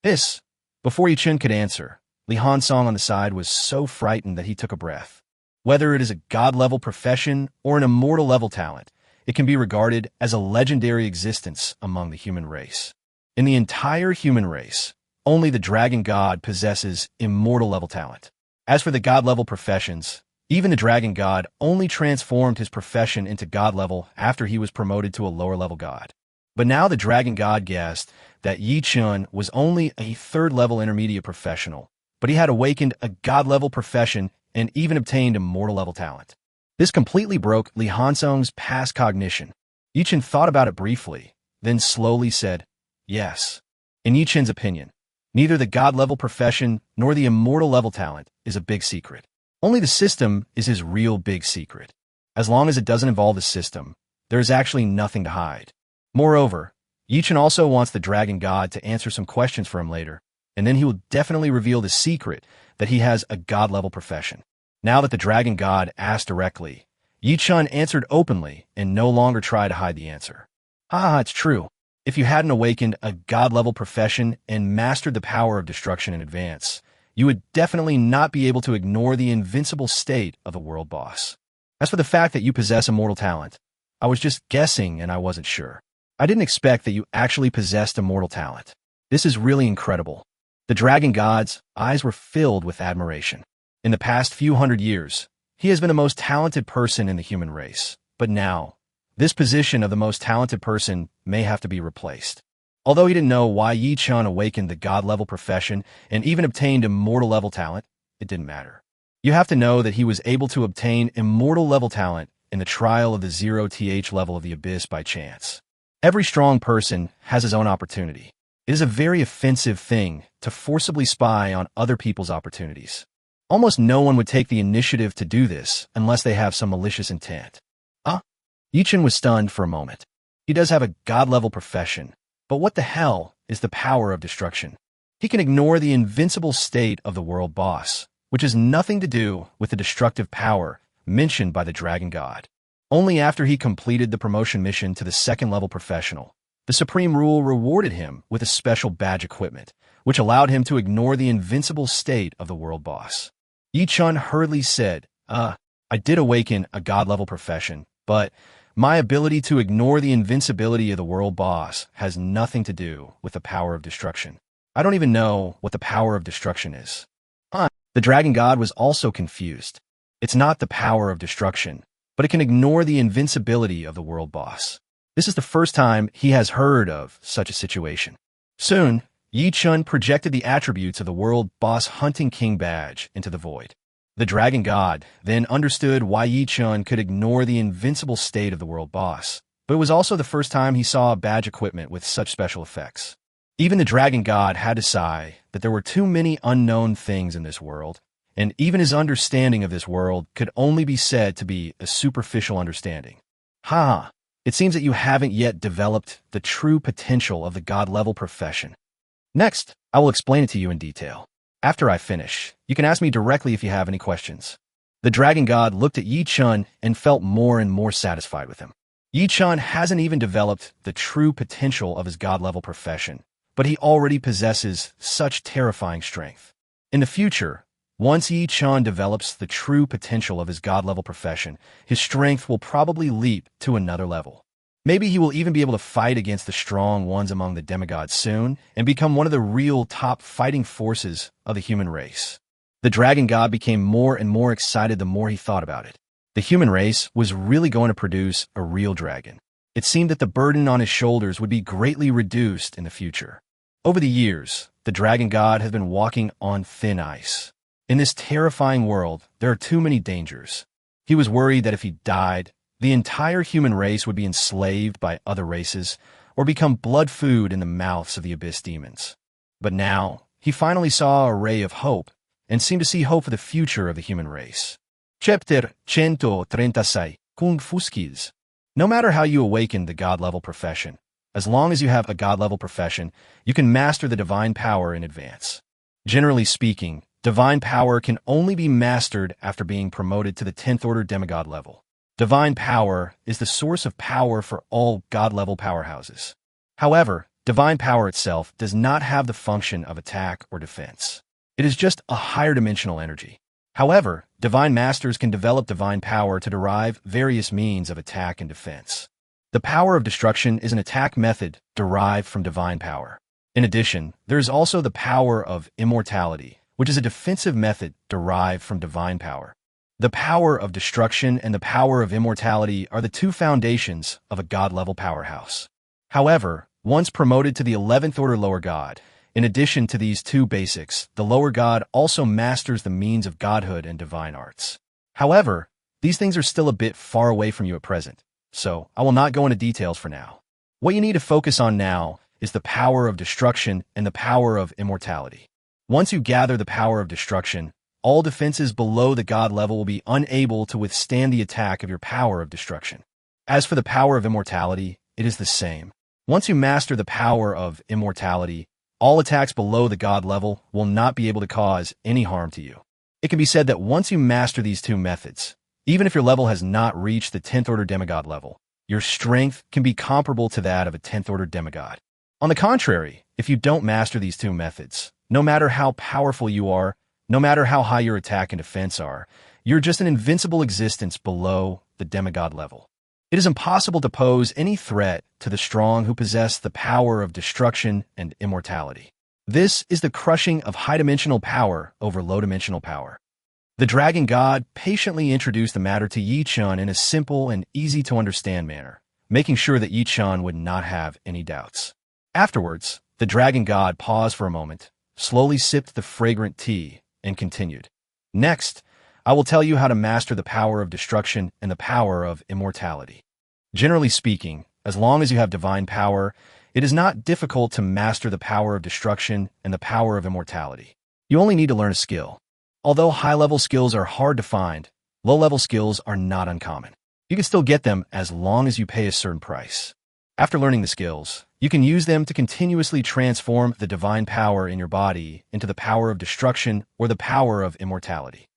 This, before Yi Chun could answer, Li Hansong on the side was so frightened that he took a breath. Whether it is a god-level profession or an immortal-level talent, it can be regarded as a legendary existence among the human race. In the entire human race, only the dragon god possesses immortal-level talent. As for the god-level professions, even the dragon god only transformed his profession into god-level after he was promoted to a lower-level god. But now the dragon god guessed that Yi Chun was only a third-level intermediate professional, but he had awakened a god-level profession and even obtained immortal-level talent. This completely broke Li Hansong's past cognition. Yi Chun thought about it briefly, then slowly said, yes. In Yi Chun's opinion, neither the god-level profession nor the immortal-level talent is a big secret. Only the system is his real big secret. As long as it doesn't involve the system, there is actually nothing to hide. Moreover, Yi Chun also wants the dragon god to answer some questions for him later, and then he will definitely reveal the secret that he has a god-level profession. Now that the dragon god asked directly, Yi Chun answered openly and no longer tried to hide the answer. It's true. If you hadn't awakened a god-level profession and mastered the power of destruction in advance, you would definitely not be able to ignore the invincible state of the world boss. As for the fact that you possess immortal talent, I was just guessing and I wasn't sure. I didn't expect that you actually possessed immortal talent. This is really incredible. The dragon god's eyes were filled with admiration. In the past few hundred years, he has been the most talented person in the human race. But now, this position of the most talented person may have to be replaced. Although he didn't know why Yi Chun awakened the god-level profession and even obtained immortal-level talent, it didn't matter. You have to know that he was able to obtain immortal-level talent in the trial of the 0th level of the abyss by chance. Every strong person has his own opportunity. It is a very offensive thing to forcibly spy on other people's opportunities. Almost no one would take the initiative to do this unless they have some malicious intent. Yi Chun was stunned for a moment. He does have a god-level profession, but what the hell is the power of destruction? He can ignore the invincible state of the world boss, which has nothing to do with the destructive power mentioned by the dragon god. Only after he completed the promotion mission to the second-level professional, the Supreme Rule rewarded him with a special badge equipment, which allowed him to ignore the invincible state of the world boss. Yi Chun hurriedly said, I did awaken a god-level profession, but my ability to ignore the invincibility of the world boss has nothing to do with the power of destruction. I don't even know what the power of destruction is. The dragon god was also confused. It's not the power of destruction, but it can ignore the invincibility of the world boss. This is the first time he has heard of such a situation. Soon, Yi Chun projected the attributes of the world boss hunting king badge into the void. The dragon god then understood why Yi Chun could ignore the invincible state of the world boss, but it was also the first time he saw a badge equipment with such special effects. Even the dragon god had to sigh that there were too many unknown things in this world, and even his understanding of this world could only be said to be a superficial understanding. It seems that you haven't yet developed the true potential of the god-level profession. Next, I will explain it to you in detail. After I finish, you can ask me directly if you have any questions. The dragon god looked at Yi Chun and felt more and more satisfied with him. Yi Chun hasn't even developed the true potential of his god-level profession, but he already possesses such terrifying strength. In the future, once Yi Chun develops the true potential of his god-level profession, his strength will probably leap to another level. Maybe he will even be able to fight against the strong ones among the demigods soon and become one of the real top fighting forces of the human race. The dragon god became more and more excited the more he thought about it. The human race was really going to produce a real dragon. It seemed that the burden on his shoulders would be greatly reduced in the future. Over the years, the dragon god has been walking on thin ice. In this terrifying world, there are too many dangers. He was worried that if he died, the entire human race would be enslaved by other races or become blood food in the mouths of the abyss demons. But now, he finally saw a ray of hope and seemed to see hope for the future of the human race. Chapter 136 Kung Fu Skills. No matter how you awaken the god-level profession, as long as you have a god-level profession, you can master the divine power in advance. Generally speaking, divine power can only be mastered after being promoted to the 10th order demigod level. Divine power is the source of power for all god-level powerhouses. However, divine power itself does not have the function of attack or defense. It is just a higher dimensional energy. However, divine masters can develop divine power to derive various means of attack and defense. The power of destruction is an attack method derived from divine power. In addition, there is also the power of immortality, which is a defensive method derived from divine power. The power of destruction and the power of immortality are the two foundations of a god-level powerhouse. However, once promoted to the 11th order lower god, in addition to these two basics, the lower god also masters the means of godhood and divine arts. However, these things are still a bit far away from you at present, so I will not go into details for now. What you need to focus on now is the power of destruction and the power of immortality. Once you gather the power of destruction, all defenses below the god level will be unable to withstand the attack of your power of destruction. As for the power of immortality, it is the same. Once you master the power of immortality, all attacks below the god level will not be able to cause any harm to you. It can be said that once you master these two methods, even if your level has not reached the 10th order demigod level, your strength can be comparable to that of a 10th order demigod. On the contrary, if you don't master these two methods, no matter how powerful you are, no matter how high your attack and defense are, you're just an invincible existence below the demigod level. It is impossible to pose any threat to the strong who possess the power of destruction and immortality. This is the crushing of high-dimensional power over low-dimensional power. The dragon god patiently introduced the matter to Yi-chan in a simple and easy-to-understand manner, making sure that Yi-chan would not have any doubts. Afterwards, the dragon god paused for a moment, slowly sipped the fragrant tea, and continued. Next, I will tell you how to master the power of destruction and the power of immortality. Generally speaking, as long as you have divine power, it is not difficult to master the power of destruction and the power of immortality. You only need to learn a skill. Although high-level skills are hard to find, low-level skills are not uncommon. You can still get them as long as you pay a certain price. After learning the skills, you can use them to continuously transform the divine power in your body into the power of destruction or the power of immortality.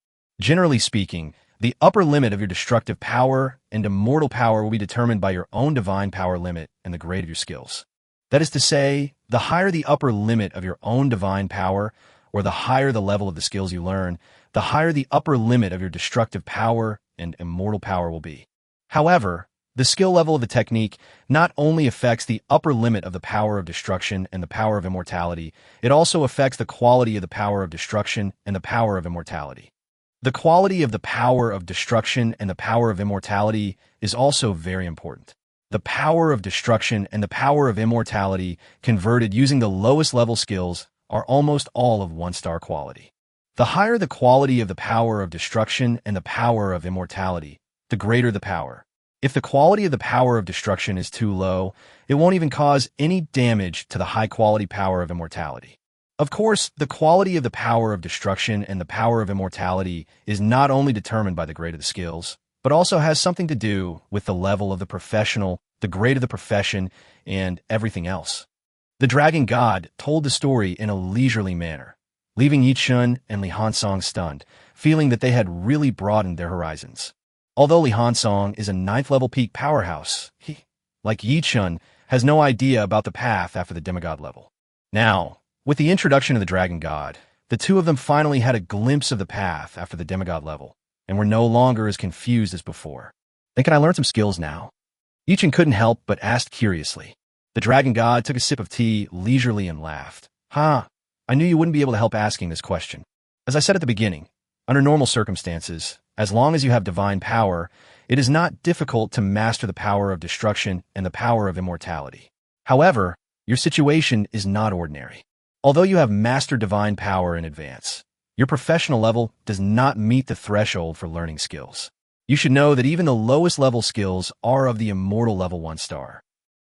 Generally speaking, the upper limit of your destructive power and immortal power will be determined by your own divine power limit and the grade of your skills. That is to say, the higher the upper limit of your own divine power, or the higher the level of the skills you learn, the higher the upper limit of your destructive power and immortal power will be. However, the skill level of the technique not only affects the upper limit of the power of destruction and the power of immortality, it also affects the quality of the power of destruction and the power of immortality. The quality of the power of destruction and the power of immortality is also very important. The power of destruction and the power of immortality converted using the lowest level skills are almost all of 1-star quality. The higher the quality of the power of destruction and the power of immortality, the greater the power. If the quality of the power of destruction is too low, it won't even cause any damage to the high-quality power of immortality. Of course, the quality of the power of destruction and the power of immortality is not only determined by the grade of the skills, but also has something to do with the level of the professional, the grade of the profession, and everything else. The dragon god told the story in a leisurely manner, leaving Yi-chun and Li Hansong stunned, feeling that they had really broadened their horizons. Although Li Hansong is a 9th-level peak powerhouse, he, like Yi-chun, has no idea about the path after the demigod level. Now, with the introduction of the dragon god, the two of them finally had a glimpse of the path after the demigod level, and were no longer as confused as before. Then can I learn some skills now? Yichen couldn't help but ask curiously. The dragon god took a sip of tea leisurely and laughed. I knew you wouldn't be able to help asking this question. As I said at the beginning, under normal circumstances, as long as you have divine power, it is not difficult to master the power of destruction and the power of immortality. However, your situation is not ordinary. Although you have mastered divine power in advance, your professional level does not meet the threshold for learning skills. You should know that even the lowest level skills are of the immortal level 1 star.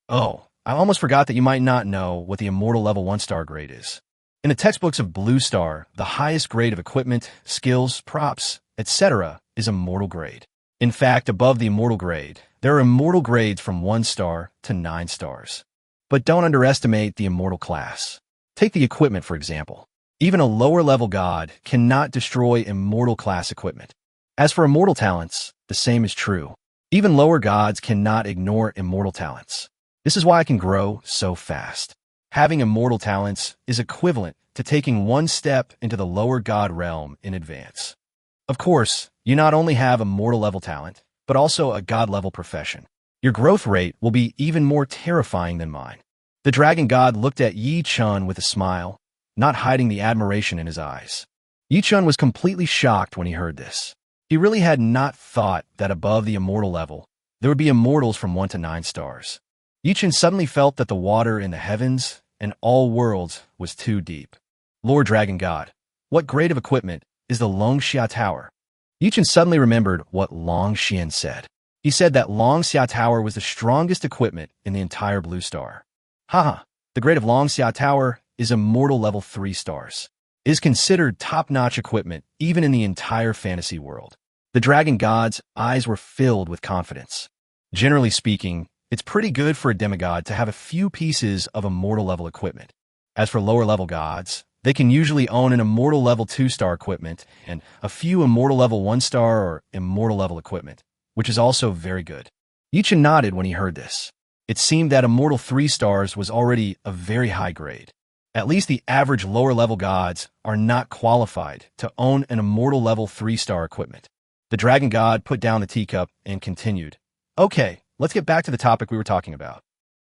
Oh, I almost forgot that you might not know what the immortal level 1 star grade is. In the textbooks of Blue Star, the highest grade of equipment, skills, props, etc. is immortal grade. In fact, above the immortal grade, there are immortal grades from 1 star to 9 stars. But don't underestimate the immortal class. Take the equipment, for example. Even a lower-level god cannot destroy immortal class equipment. As for immortal talents, the same is true. Even lower gods cannot ignore immortal talents. This is why I can grow so fast. Having immortal talents is equivalent to taking one step into the lower god realm in advance. Of course, you not only have immortal level talent, but also a god level profession. Your growth rate will be even more terrifying than mine. The dragon god looked at Yi Chun with a smile, not hiding the admiration in his eyes. Yi Chun was completely shocked when he heard this. He really had not thought that above the immortal level, there would be immortals from 1 to 9 stars. Yi Chun suddenly felt that the water in the heavens and all worlds was too deep. Lord Dragon God, what grade of equipment is the Longxia Tower? Yi Chun suddenly remembered what Long Xian said. He said that Longxia Tower was the strongest equipment in the entire Blue Star. The grade of Longxia Tower is immortal level 3 stars. It is considered top-notch equipment even in the entire fantasy world. The dragon god's eyes were filled with confidence. Generally speaking, it's pretty good for a demigod to have a few pieces of immortal level equipment. As for lower level gods, they can usually own an immortal level 2-star equipment and a few immortal level 1-star or immortal level equipment, which is also very good. Yi Chun nodded when he heard this. It seemed that immortal 3 stars was already a very high grade. At least the average lower-level gods are not qualified to own an immortal level 3-star equipment. The dragon god put down the teacup and continued. Okay, let's get back to the topic we were talking about.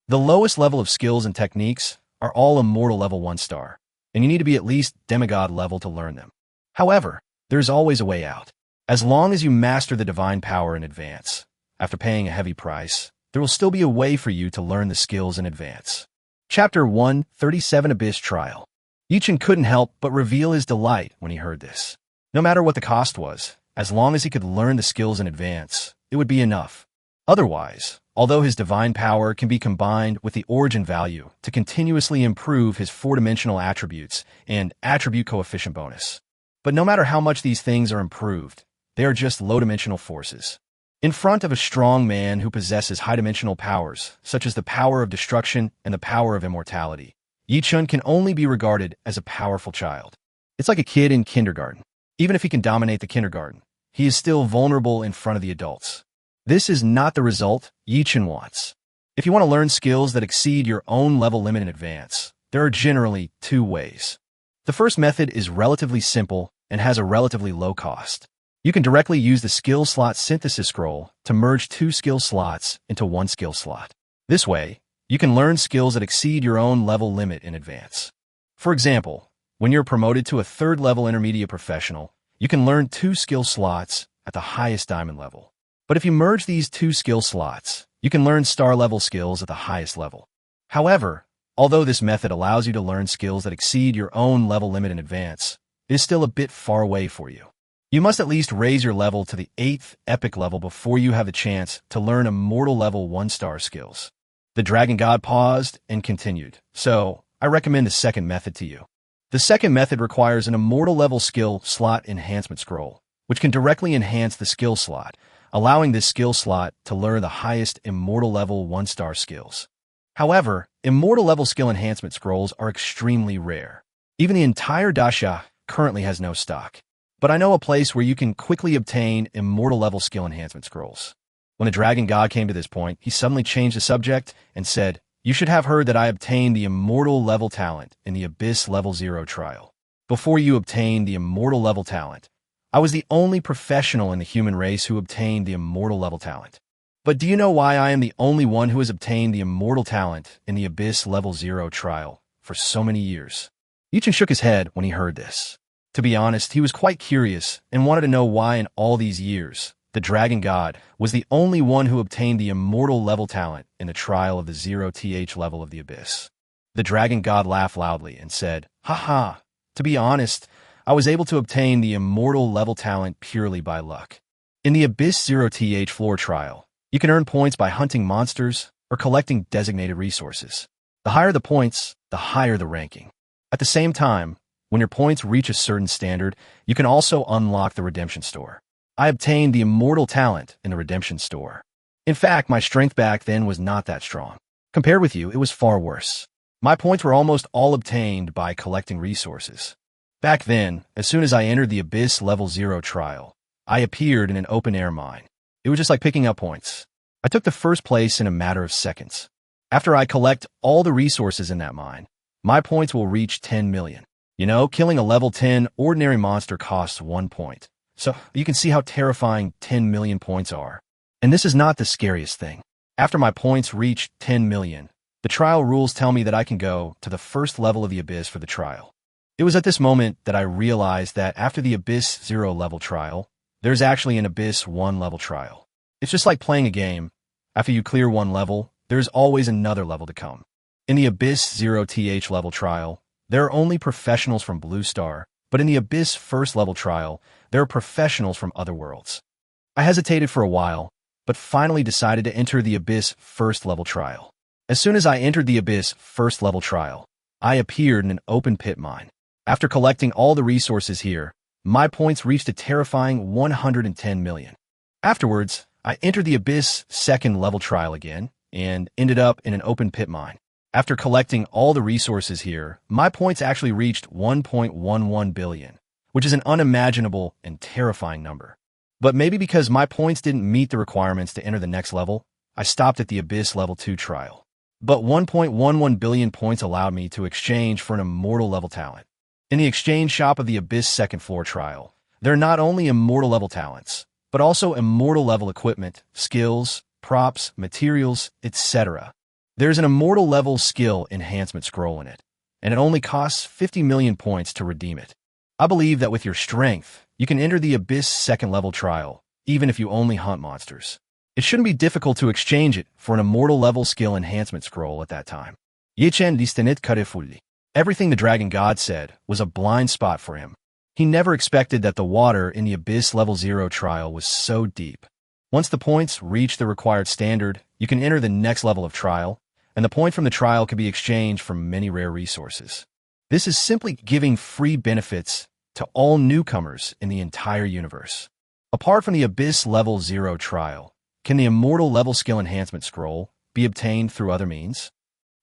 The lowest level of skills and techniques are all immortal level 1 star, and you need to be at least demigod level to learn them. However, there's always a way out. As long as you master the divine power in advance, after paying a heavy price, there will still be a way for you to learn the skills in advance. Chapter 137 Abyss Trial. Yi Chun couldn't help but reveal his delight when he heard this. No matter what the cost was, as long as he could learn the skills in advance, it would be enough. Otherwise, although his divine power can be combined with the origin value to continuously improve his 4-dimensional attributes and attribute coefficient bonus. But no matter how much these things are improved, they are just low-dimensional forces. In front of a strong man who possesses high-dimensional powers, such as the power of destruction and the power of immortality, Yi Chun can only be regarded as a powerful child. It's like a kid in kindergarten. Even if he can dominate the kindergarten, he is still vulnerable in front of the adults. This is not the result Yi Chun wants. If you want to learn skills that exceed your own level limit in advance, there are generally 2 ways. The first method is relatively simple and has a relatively low cost. You can directly use the skill slot synthesis scroll to merge 2 skill slots into 1 skill slot. This way, you can learn skills that exceed your own level limit in advance. For example, when you're promoted to a 3rd level intermediate professional, you can learn 2 skill slots at the highest diamond level. But if you merge these 2 skill slots, you can learn star level skills at the highest level. However, although this method allows you to learn skills that exceed your own level limit in advance, it is still a bit far away for you. You must at least raise your level to the 8th epic level before you have the chance to learn immortal level 1-star skills. The dragon god paused and continued. So, I recommend the second method to you. The second method requires an immortal level skill slot enhancement scroll, which can directly enhance the skill slot, allowing this skill slot to learn the highest immortal level 1-star skills. However, immortal level skill enhancement scrolls are extremely rare. Even the entire Dasha currently has no stock. But I know a place where you can quickly obtain immortal level skill enhancement scrolls. When the dragon god came to this point, he suddenly changed the subject and said, You should have heard that I obtained the immortal level talent in the Abyss Level 0 trial. Before you obtained the immortal level talent, I was the only professional in the human race who obtained the immortal level talent. But do you know why I am the only one who has obtained the immortal talent in the Abyss Level 0 trial for so many years? Yichen shook his head when he heard this. To be honest, he was quite curious and wanted to know why in all these years, the Dragon God was the only one who obtained the immortal level talent in the trial of the 0th level of the Abyss. The Dragon God laughed loudly and said, "Haha, to be honest, I was able to obtain the immortal level talent purely by luck. In the Abyss 0th floor trial, you can earn points by hunting monsters or collecting designated resources. The higher the points, the higher the ranking. At the same time, when your points reach a certain standard, you can also unlock the redemption store. I obtained the immortal talent in the redemption store. In fact, my strength back then was not that strong. Compared with you, it was far worse. My points were almost all obtained by collecting resources. Back then, as soon as I entered the Abyss Level 0 trial, I appeared in an open-air mine. It was just like picking up points. I took the first place in a matter of seconds. After I collect all the resources in that mine, my points will reach 10 million. You know, killing a level 10 ordinary monster costs 1 point. So you can see how terrifying 10 million points are. And this is not the scariest thing. After my points reach 10 million, the trial rules tell me that I can go to the first level of the Abyss for the trial. It was at this moment that I realized that after the Abyss 0 level trial, there's actually an Abyss 1 level trial. It's just like playing a game. After you clear one level, there's always another level to come. In the Abyss 0th level trial, there are only professionals from Blue Star, but in the Abyss first level trial, there are professionals from other worlds. I hesitated for a while, but finally decided to enter the Abyss first level trial. As soon as I entered the Abyss first level trial, I appeared in an open pit mine. After collecting all the resources here, my points reached a terrifying 110 million. Afterwards, I entered the Abyss second level trial again and ended up in an open pit mine. After collecting all the resources here, my points actually reached 1.11 billion, which is an unimaginable and terrifying number. But maybe because my points didn't meet the requirements to enter the next level, I stopped at the Abyss Level 2 trial. But 1.11 billion points allowed me to exchange for an immortal level talent. In the exchange shop of the Abyss second floor trial, there are not only immortal level talents, but also immortal level equipment, skills, props, materials, etc. There's an immortal level skill enhancement scroll in it, and it only costs 50 million points to redeem it. I believe that with your strength, you can enter the Abyss second level trial, even if you only hunt monsters. It shouldn't be difficult to exchange it for an immortal level skill enhancement scroll at that time. Yichen listenit carefully. Everything the Dragon God said was a blind spot for him. He never expected that the water in the Abyss Level 0 trial was so deep. Once the points reach the required standard, you can enter the next level of trial, and the point from the trial can be exchanged for many rare resources. This is simply giving free benefits to all newcomers in the entire universe. Apart from the Abyss Level 0 trial, can the immortal level skill enhancement scroll be obtained through other means?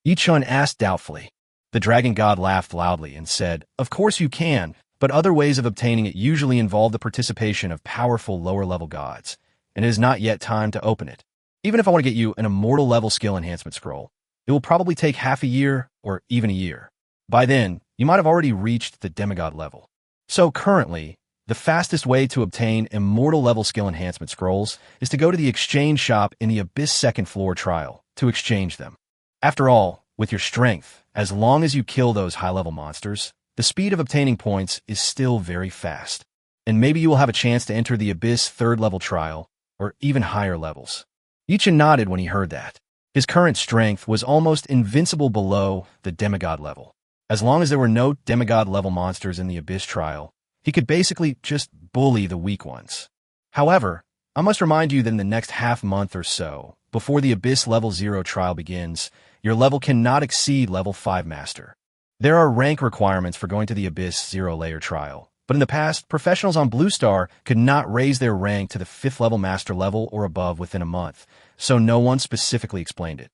Yichun asked doubtfully. The Dragon God laughed loudly and said, "Of course you can, but other ways of obtaining it usually involve the participation of powerful lower-level gods, and it is not yet time to open it. Even if I want to get you an immortal level skill enhancement scroll, it will probably take half a year or even a year. By then, you might have already reached the demigod level. So currently, the fastest way to obtain immortal level skill enhancement scrolls is to go to the exchange shop in the Abyss second floor trial to exchange them. After all, with your strength, as long as you kill those high-level monsters, the speed of obtaining points is still very fast. And maybe you will have a chance to enter the Abyss third level trial, or even higher levels." Yichen nodded when he heard that. His current strength was almost invincible below the demigod level. As long as there were no demigod level monsters in the Abyss trial, he could basically just bully the weak ones. However, I must remind you that in the next half month or so, before the Abyss Level 0 trial begins, your level cannot exceed Level 5 Master. There are rank requirements for going to the Abyss 0 layer trial, but in the past, professionals on Blue Star could not raise their rank to the 5th level Master level or above within a month, so no one specifically explained it.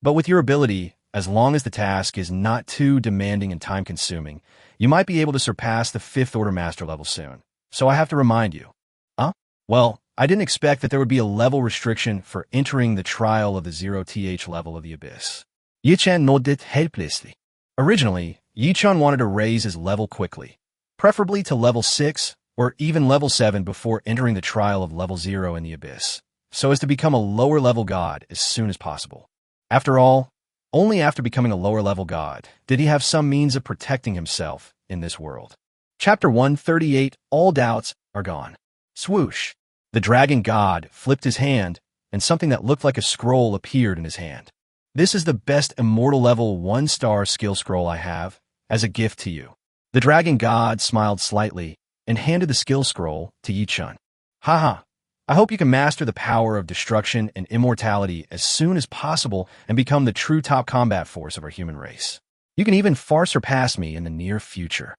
But with your ability, as long as the task is not too demanding and time-consuming, you might be able to surpass the 5th order Master level soon. So I have to remind you. Huh? Well, I didn't expect that there would be a level restriction for entering the trial of the 0th level of the Abyss. Yichen nodded helplessly. Originally, Yichun wanted to raise his level quickly, preferably to level 6 or even level 7 before entering the trial of level 0 in the Abyss. so as to become a lower-level god as soon as possible. After all, only after becoming a lower-level god did he have some means of protecting himself in this world. Chapter 138, All Doubts Are Gone. Swoosh! The dragon god flipped his hand, and something that looked like a scroll appeared in his hand. This is the best immortal level 1-star skill scroll I have, as a gift to you. The dragon god smiled slightly and handed the skill scroll to Yi-chun. Haha, I hope you can master the power of destruction and immortality as soon as possible and become the true top combat force of our human race. You can even far surpass me in the near future.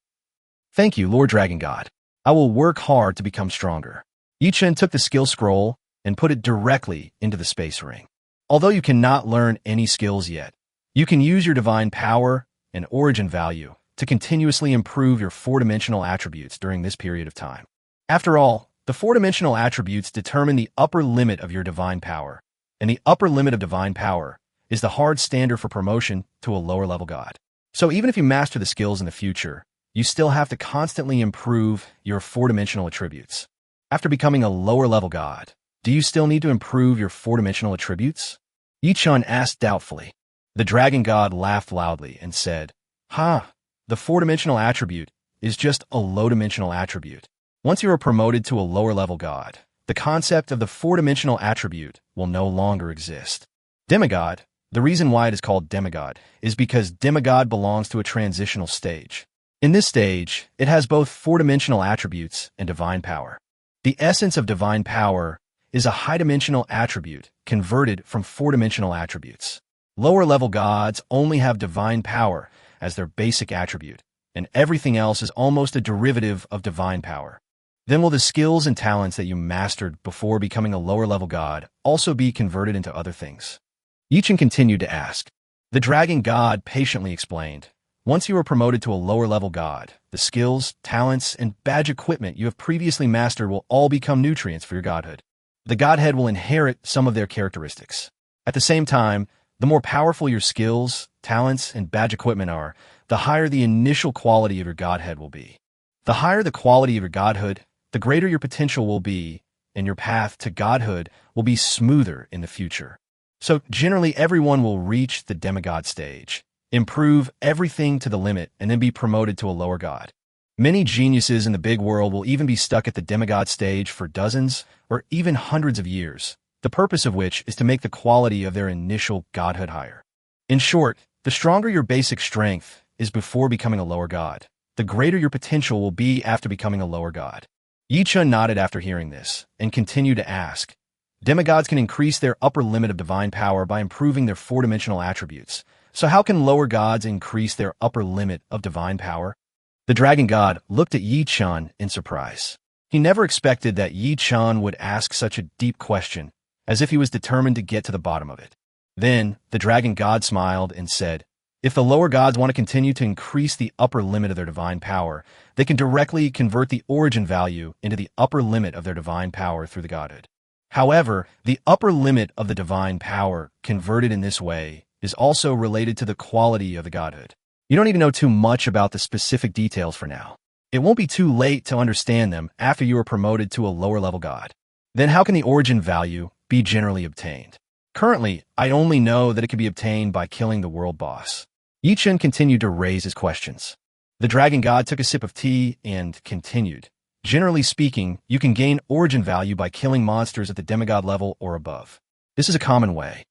Thank you, Lord Dragon God. I will work hard to become stronger. Yi-chun took the skill scroll and put it directly into the space ring. Although you cannot learn any skills yet, you can use your divine power and origin value to continuously improve your four-dimensional attributes during this period of time. After all, the four-dimensional attributes determine the upper limit of your divine power, and the upper limit of divine power is the hard standard for promotion to a lower-level god. So even if you master the skills in the future, you still have to constantly improve your four-dimensional attributes. After becoming a lower-level god, do you still need to improve your four-dimensional attributes? Yi-chun asked doubtfully. The dragon god laughed loudly and said, the four-dimensional attribute is just a low-dimensional attribute. Once you are promoted to a lower-level god, the concept of the four-dimensional attribute will no longer exist. Demigod, the reason why it is called demigod, is because demigod belongs to a transitional stage. In this stage, it has both four-dimensional attributes and divine power. The essence of divine power is a high-dimensional attribute converted from four-dimensional attributes. Lower-level gods only have divine power as their basic attribute, and everything else is almost a derivative of divine power. Then will the skills and talents that you mastered before becoming a lower-level god also be converted into other things? Yi-chun continued to ask. The dragon god patiently explained. Once you are promoted to a lower-level god, the skills, talents, and badge equipment you have previously mastered will all become nutrients for your godhood. The godhead will inherit some of their characteristics. At the same time, the more powerful your skills, talents, and badge equipment are, the higher the initial quality of your godhead will be. The higher the quality of your godhood, the greater your potential will be, and your path to godhood will be smoother in the future. So generally everyone will reach the demigod stage, improve everything to the limit, and then be promoted to a lower god. Many geniuses in the big world will even be stuck at the demigod stage for dozens or even hundreds of years, the purpose of which is to make the quality of their initial godhood higher. In short, the stronger your basic strength is before becoming a lower god, the greater your potential will be after becoming a lower god. Yi-chun nodded after hearing this and continued to ask, demigods can increase their upper limit of divine power by improving their four-dimensional attributes. So how can lower gods increase their upper limit of divine power? The dragon god looked at Yi-chun in surprise. He never expected that Yi-chun would ask such a deep question, as if he was determined to get to the bottom of it. Then, the dragon god smiled and said, if the lower gods want to continue to increase the upper limit of their divine power, they can directly convert the origin value into the upper limit of their divine power through the godhood. However, the upper limit of the divine power converted in this way is also related to the quality of the godhood. You don't need to know too much about the specific details for now. It won't be too late to understand them after you are promoted to a lower-level god. Then how can the origin value be generally obtained? Currently, I only know that it can be obtained by killing the world boss. Yi-chun continued to raise his questions. The dragon god took a sip of tea and continued. Generally speaking, you can gain origin value by killing monsters at the demigod level or above. This is a common way.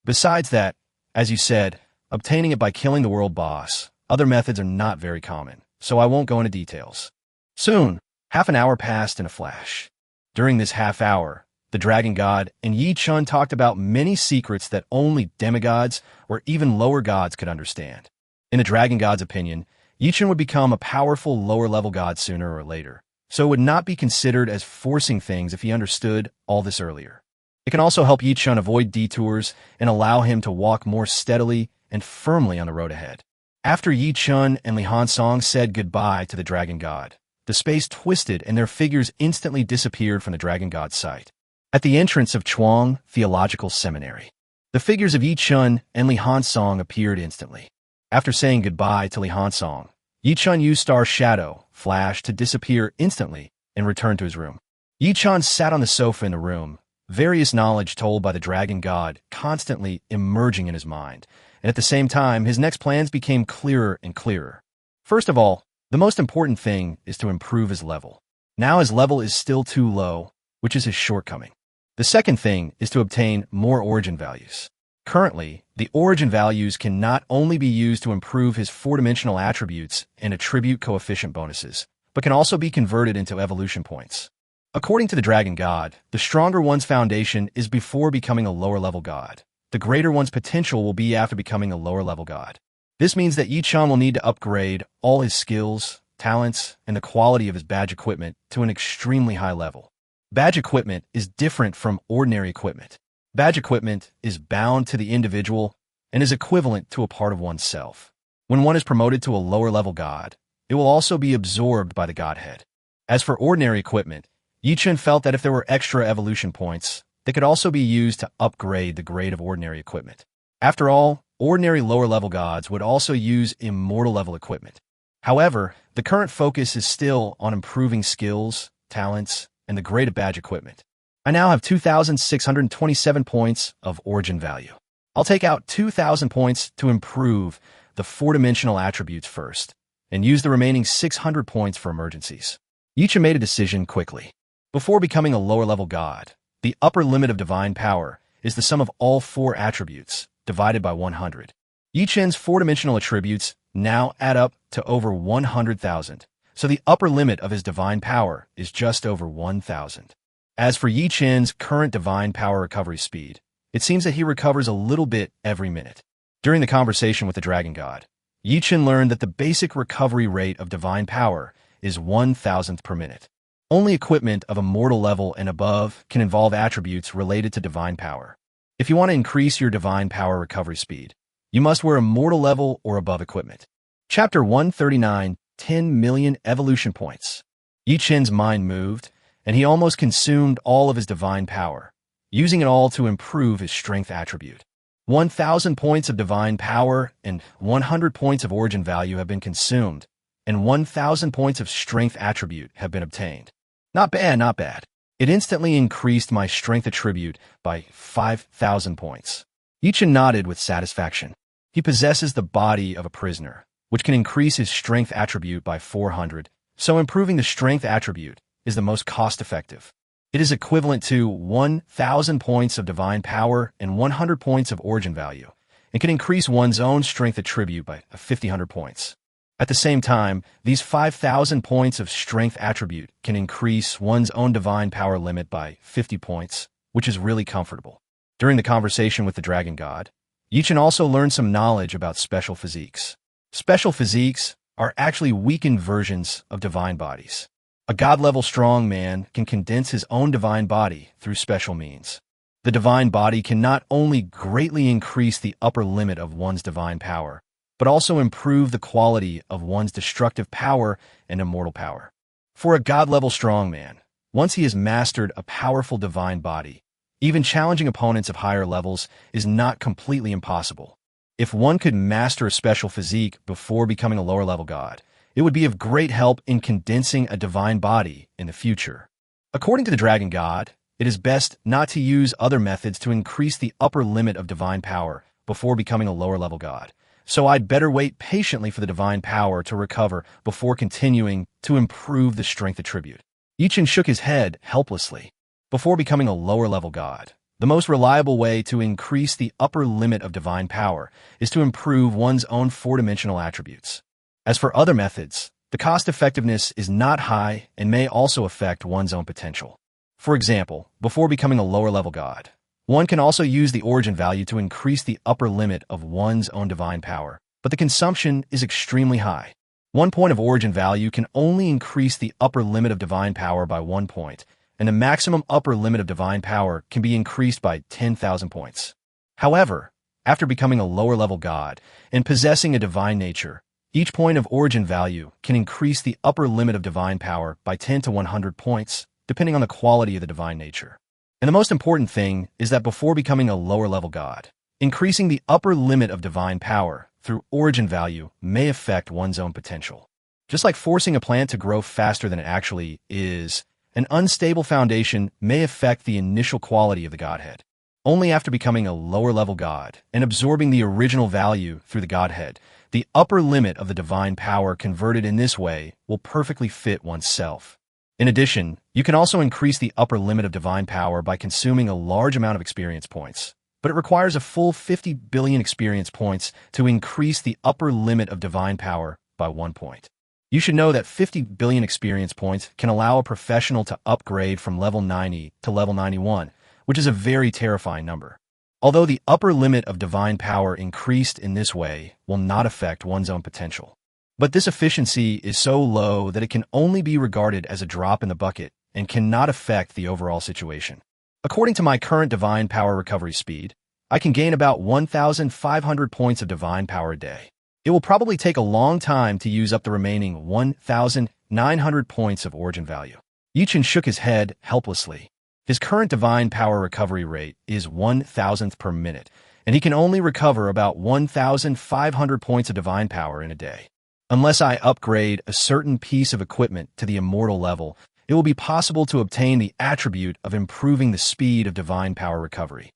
Besides that, as you said, obtaining it by killing the world boss, other methods are not very common, so I won't go into details. Soon, half an hour passed in a flash. During this half hour, the dragon god and Yi-chun talked about many secrets that only demigods or even lower gods could understand. In the dragon god's opinion, Yi-chun would become a powerful lower-level god sooner or later, so it would not be considered as forcing things if he understood all this earlier. It can also help Yi-chun avoid detours and allow him to walk more steadily and firmly on the road ahead. After Yi-chun and Li Hansong said goodbye to the dragon god, the space twisted and their figures instantly disappeared from the dragon god's sight. At the entrance of Chuang Theological Seminary, the figures of Yi-chun and Li Hansong appeared instantly. After saying goodbye to Li Hansong, Yi-chun used Star Shadow Flash to disappear instantly and return to his room. Yi-chun sat on the sofa in the room, various knowledge told by the dragon god constantly emerging in his mind, and at the same time, his next plans became clearer and clearer. First of all, the most important thing is to improve his level. Now his level is still too low, which is his shortcoming. The second thing is to obtain more origin values. Currently, the origin values can not only be used to improve his four-dimensional attributes and attribute coefficient bonuses, but can also be converted into evolution points. According to the dragon god, the stronger one's foundation is before becoming a lower-level god. The greater one's potential will be after becoming a lower-level god. This means that Yi-chan will need to upgrade all his skills, talents, and the quality of his badge equipment to an extremely high level. Badge equipment is different from ordinary equipment. Badge equipment is bound to the individual and is equivalent to a part of oneself. When one is promoted to a lower-level god, it will also be absorbed by the godhead. As for ordinary equipment, Yi-chan felt that if there were extra evolution points, they could also be used to upgrade the grade of ordinary equipment. After all, ordinary lower-level gods would also use immortal-level equipment. However, the current focus is still on improving skills, talents, and the grade of badge equipment. I now have 2,627 points of origin value. I'll take out 2,000 points to improve the four-dimensional attributes first, and use the remaining 600 points for emergencies. Yi-chan made a decision quickly. Before becoming a lower-level god, the upper limit of divine power is the sum of all four attributes, divided by 100. Yi-chan's four-dimensional attributes now add up to over 100,000, so the upper limit of his divine power is just over 1,000. As for Yi-chan's current divine power recovery speed, it seems that he recovers a little bit every minute. During the conversation with the dragon god, Yi-chan learned that the basic recovery rate of divine power is 1,000th per minute. Only equipment of immortal level and above can involve attributes related to divine power. If you want to increase your divine power recovery speed, you must wear immortal level or above equipment. Chapter 139, 10 million evolution points. Yi-chan's mind moved, and he almost consumed all of his divine power, using it all to improve his strength attribute. 1,000 points of divine power and 100 points of origin value have been consumed, and 1,000 points of strength attribute have been obtained. Not bad, not bad. It instantly increased my strength attribute by 5,000 points. Yi-chan nodded with satisfaction. He possesses the body of a prisoner, which can increase his strength attribute by 400, so improving the strength attribute is the most cost-effective. It is equivalent to 1,000 points of divine power and 100 points of origin value, and can increase one's own strength attribute by 5,000 points. At the same time, these 5,000 points of strength attribute can increase one's own divine power limit by 50 points, which is really comfortable. During the conversation with the dragon god, Yi-chan also learned some knowledge about special physiques. Special physiques are actually weakened versions of divine bodies. A god-level strong man can condense his own divine body through special means. The divine body can not only greatly increase the upper limit of one's divine power, but also improve the quality of one's destructive power and immortal power. For a god-level strong man, once he has mastered a powerful divine body, even challenging opponents of higher levels is not completely impossible. If one could master a special physique before becoming a lower-level god, it would be of great help in condensing a divine body in the future. According to the dragon god, it is best not to use other methods to increase the upper limit of divine power before becoming a lower-level god, so I'd better wait patiently for the divine power to recover before continuing to improve the strength attribute. Yi-chan shook his head helplessly. Before becoming a lower-level god, the most reliable way to increase the upper limit of divine power is to improve one's own four-dimensional attributes. As for other methods, the cost-effectiveness is not high and may also affect one's own potential. For example, before becoming a lower-level god, one can also use the origin value to increase the upper limit of one's own divine power, but the consumption is extremely high. 1 point of origin value can only increase the upper limit of divine power by 1 point, and the maximum upper limit of divine power can be increased by 10,000 points. However, after becoming a lower-level god and possessing a divine nature, each point of origin value can increase the upper limit of divine power by 10 to 100 points, depending on the quality of the divine nature. And the most important thing is that before becoming a lower-level god, increasing the upper limit of divine power through origin value may affect one's own potential. Just like forcing a plant to grow faster than it actually is, an unstable foundation may affect the initial quality of the godhead. Only after becoming a lower-level god and absorbing the original value through the godhead, the upper limit of the divine power converted in this way will perfectly fit oneself. In addition, you can also increase the upper limit of divine power by consuming a large amount of experience points, but it requires a full 50 billion experience points to increase the upper limit of divine power by 1 point. You should know that 50 billion experience points can allow a professional to upgrade from level 90 to level 91, which is a very terrifying number. Although the upper limit of divine power increased in this way will not affect one's own potential. But this efficiency is so low that it can only be regarded as a drop in the bucket and cannot affect the overall situation. According to my current divine power recovery speed, I can gain about 1,500 points of divine power a day. It will probably take a long time to use up the remaining 1,900 points of origin value. Yichen shook his head helplessly. His current divine power recovery rate is 1,000th per minute, and he can only recover about 1,500 points of divine power in a day. Unless I upgrade a certain piece of equipment to the immortal level, it will be possible to obtain the attribute of improving the speed of divine power recovery.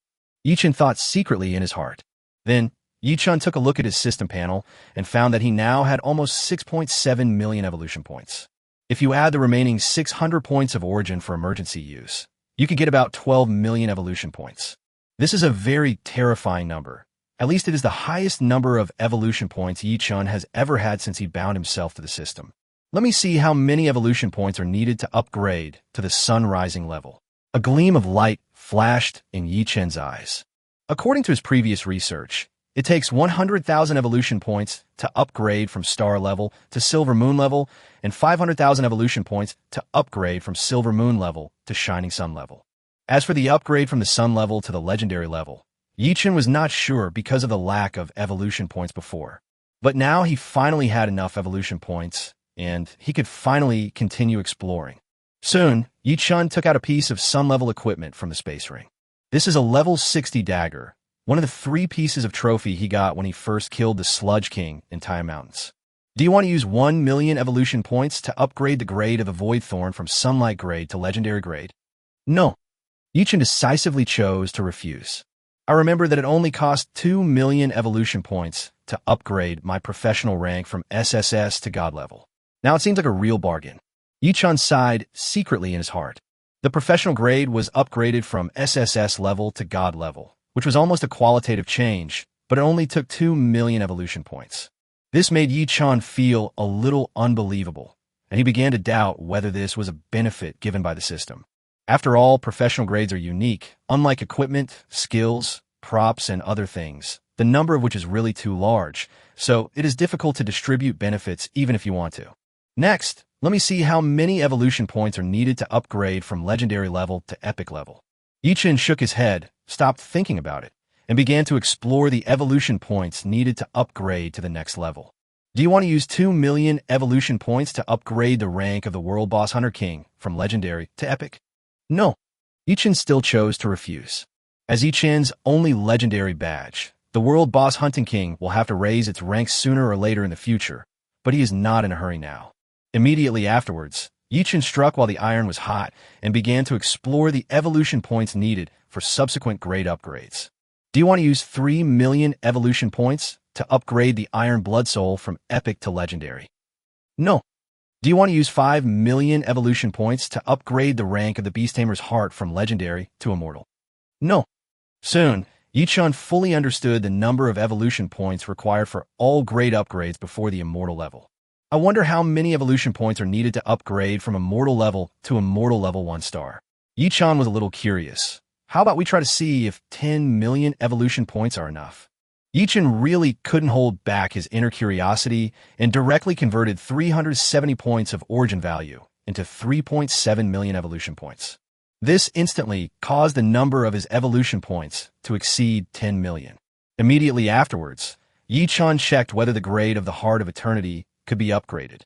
Yichen thought secretly in his heart. Then, Yichun took a look at his system panel and found that he now had almost 6.7 million evolution points. If you add the remaining 600 points of origin for emergency use, you could get about 12 million evolution points. This is a very terrifying number. At least it is the highest number of evolution points Yichun has ever had since he bound himself to the system. Let me see how many evolution points are needed to upgrade to the sun rising level. A gleam of light flashed in Yichun's eyes. According to his previous research, it takes 100,000 evolution points to upgrade from star level to silver moon level, and 500,000 evolution points to upgrade from silver moon level to shining sun level. As for the upgrade from the sun level to the legendary level, Yichun was not sure because of the lack of evolution points before. But now he finally had enough evolution points, and he could finally continue exploring. Soon, Yichun took out a piece of sun-level equipment from the space ring. This is a level 60 dagger, one of the 3 pieces of trophy he got when he first killed the Sludge King in Taya Mountains. Do you want to use 1 million evolution points to upgrade the grade of the Void Thorn from Sunlight grade to legendary grade? No. Yichun decisively chose to refuse. I remember that it only cost 2 million evolution points to upgrade my professional rank from SSS to God level. Now it seems like a real bargain. Yichun sighed secretly in his heart. The professional grade was upgraded from SSS level to God level, which was almost a qualitative change, but it only took 2 million evolution points. This made Yichun feel a little unbelievable, and he began to doubt whether this was a benefit given by the system. After all, professional grades are unique, unlike equipment, skills, props, and other things, the number of which is really too large, so it is difficult to distribute benefits even if you want to. Next, let me see how many evolution points are needed to upgrade from legendary level to epic level. Yichun shook his head, stopped thinking about it, and began to explore the evolution points needed to upgrade to the next level. Do you want to use 2 million evolution points to upgrade the rank of the World Boss Hunter King from legendary to epic? No. Yichun still chose to refuse. As Yichen's only legendary badge, the World Boss Hunting King will have to raise its rank sooner or later in the future, but he is not in a hurry now. Immediately afterwards, Yichun struck while the iron was hot and began to explore the evolution points needed for subsequent grade upgrades. Do you want to use 3 million evolution points to upgrade the Iron Blood Soul from epic to legendary? No. Do you want to use 5 million evolution points to upgrade the rank of the Beast Tamer's Heart from legendary to immortal? No. Soon, Yichun fully understood the number of evolution points required for all grade upgrades before the immortal level. I wonder how many evolution points are needed to upgrade from immortal level to immortal level 1 star. Yichun was a little curious. How about we try to see if 10 million evolution points are enough? Yichun really couldn't hold back his inner curiosity and directly converted 370 points of origin value into 3.7 million evolution points. This instantly caused the number of his evolution points to exceed 10 million. Immediately afterwards, Yichun checked whether the grade of the Heart of Eternity could be upgraded.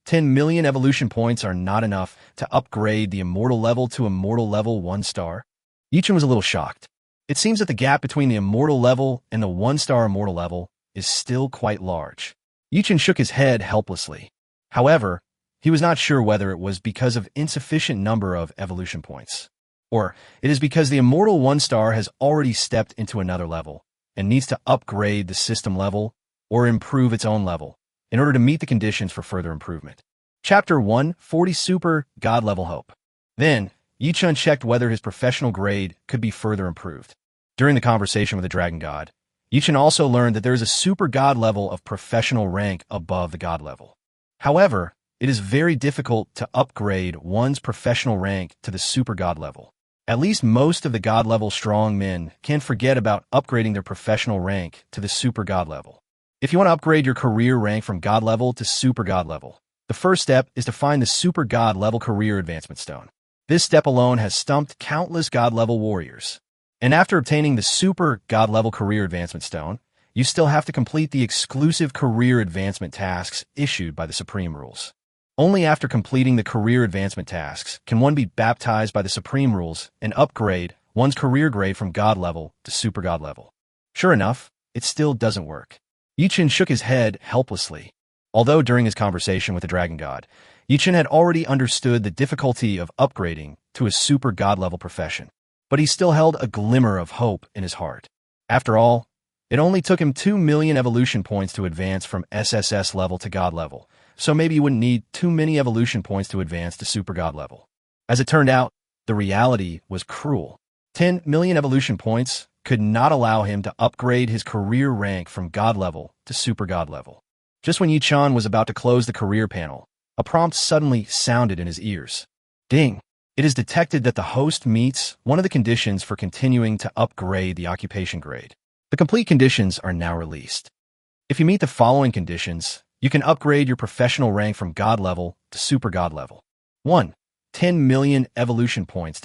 10 million evolution points are not enough to upgrade the immortal level to immortal level 1 star. Yichun was a little shocked. It seems that the gap between the immortal level and the 1 star immortal level is still quite large. Yichun shook his head helplessly. However, He was not sure whether it was because of insufficient number of evolution points, or it is because the immortal 1-star has already stepped into another level and needs to upgrade the system level or improve its own level in order to meet the conditions for further improvement. Chapter 140 Super God Level Hope. Then, Yi-Chun checked whether his professional grade could be further improved. During the conversation with the Dragon God, Yi-Chun also learned that there is a super God level of professional rank above the God level. However, it is very difficult to upgrade one's professional rank to the super God level. At least most of the God level strong men can forget about upgrading their professional rank to the super God level. If you want to upgrade your career rank from God level to super God level, the first step is to find the super God level career advancement stone. This step alone has stumped countless God level warriors. And after obtaining the super God level career advancement stone, you still have to complete the exclusive career advancement tasks issued by the Supreme Rules. Only after completing the career advancement tasks can one be baptized by the Supreme Rules and upgrade one's career grade from God level to super God level. Sure enough, it still doesn't work. Yi-Chun shook his head helplessly. Although during his conversation with the Dragon God, Yi-Chun had already understood the difficulty of upgrading to a super God level profession, but he still held a glimmer of hope in his heart. After all, it only took him 2 million evolution points to advance from SSS level to God level, so maybe he wouldn't need too many evolution points to advance to super God level. As it turned out, the reality was cruel. 10 million evolution points could not allow him to upgrade his career rank from God level to super God level. Just when Yi-Chun was about to close the career panel, a prompt suddenly sounded in his ears. Ding! It is detected that the host meets one of the conditions for continuing to upgrade the occupation grade. The complete conditions are now released. If you meet the following conditions, you can upgrade your professional rank from God level to super God level. 1. 10 million evolution points.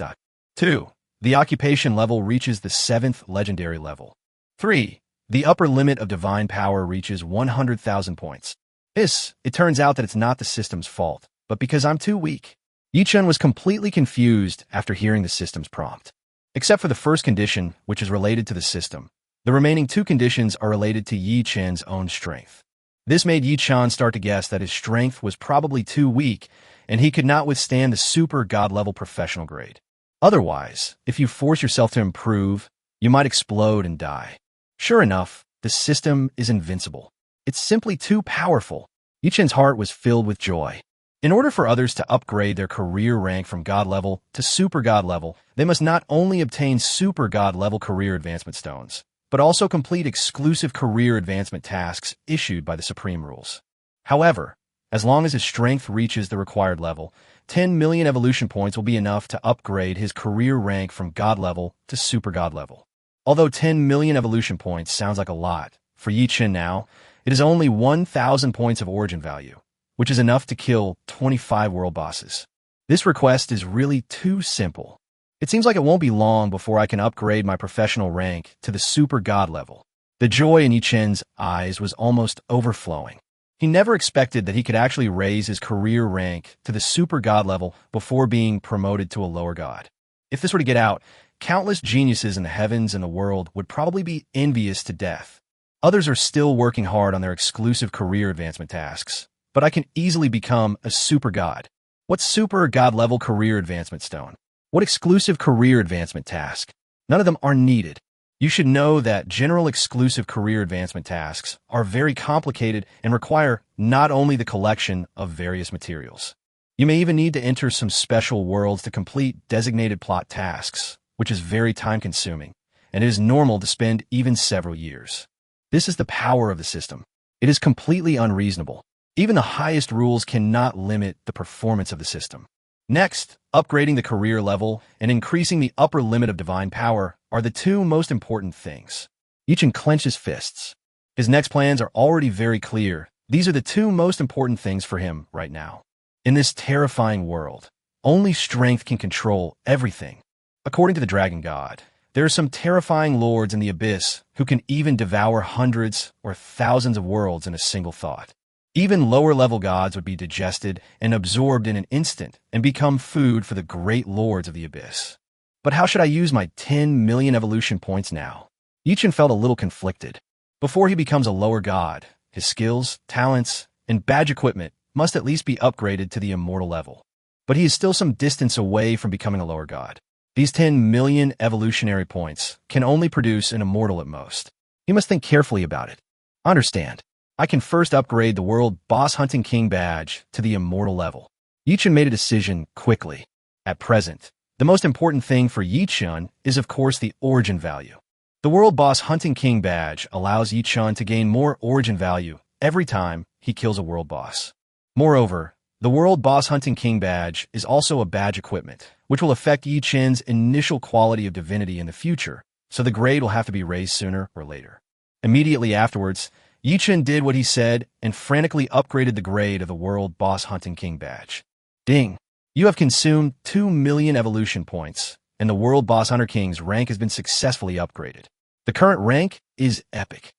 2. The occupation level reaches the 7th legendary level. 3. The upper limit of divine power reaches 100,000 points. It turns out that it's not the system's fault, but because I'm too weak. Yi-Chun was completely confused after hearing the system's prompt. Except for the first condition, which is related to the system, the remaining 2 conditions are related to Yi-Chun's own strength. This made Yi-Chun start to guess that his strength was probably too weak, and he could not withstand the super God level professional grade. Otherwise, if you force yourself to improve, you might explode and die. Sure enough, the system is invincible. It's simply too powerful. Yi-Chun's heart was filled with joy. In order for others to upgrade their career rank from God level to super God level, they must not only obtain super God level career advancement stones, but also complete exclusive career advancement tasks issued by the Supreme Rules. However, as long as his strength reaches the required level, 10 million evolution points will be enough to upgrade his career rank from God level to super God level. Although 10 million evolution points sounds like a lot, for Yi-Chun now, it is only 1,000 points of origin value, which is enough to kill 25 world bosses. This request is really too simple. It seems like it won't be long before I can upgrade my professional rank to the super God level. The joy in Yi-Chun's eyes was almost overflowing. He never expected that he could actually raise his career rank to the super God level before being promoted to a lower God. If this were to get out, countless geniuses in the heavens and the world would probably be envious to death. Others are still working hard on their exclusive career advancement tasks, but I can easily become a super God. What super God level career advancement stone? What exclusive career advancement task? None of them are needed. You should know that general exclusive career advancement tasks are very complicated and require not only the collection of various materials. You may even need to enter some special worlds to complete designated plot tasks, which is very time-consuming, and it is normal to spend even several years. This is the power of the system. It is completely unreasonable. Even the highest rules cannot limit the performance of the system. Next, upgrading the career level and increasing the upper limit of divine power are the 2 most important things. Yi-Chun clenched his fists. His next plans are already very clear. These are the 2 most important things for him right now. In this terrifying world, only strength can control everything. According to the Dragon God, there are some terrifying lords in the abyss who can even devour hundreds or thousands of worlds in a single thought. Even lower-level gods would be digested and absorbed in an instant and become food for the great lords of the abyss. But how should I use my 10 million evolution points now? Yi-Chun felt a little conflicted. Before he becomes a lower god, his skills, talents, and badge equipment must at least be upgraded to the immortal level. But he is still some distance away from becoming a lower god. These 10 million evolutionary points can only produce an immortal at most. You must think carefully about it. Understand, I can first upgrade the World Boss Hunting King badge to the immortal level. Yichun made a decision quickly. At present, the most important thing for Yichun is of course the origin value. The World Boss Hunting King badge allows Yichun to gain more origin value every time he kills a world boss. Moreover, the World Boss Hunting King badge is also a badge equipment, which will affect Yichun's initial quality of divinity in the future, so the grade will have to be raised sooner or later. Immediately afterwards, Yichun did what he said and frantically upgraded the grade of the World Boss Hunting King badge. Ding! You have consumed 2 million evolution points, and the World Boss Hunter King's rank has been successfully upgraded. The current rank is epic.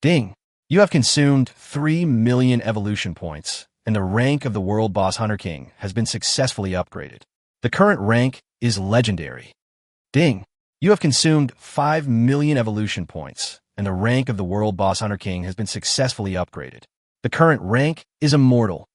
Ding! You have consumed 3 million evolution points, and the rank of the World Boss Hunter King has been successfully upgraded. The current rank is legendary. Ding! You have consumed 5 million evolution points, and the rank of the World Boss Hunter King has been successfully upgraded. The current rank is immortal.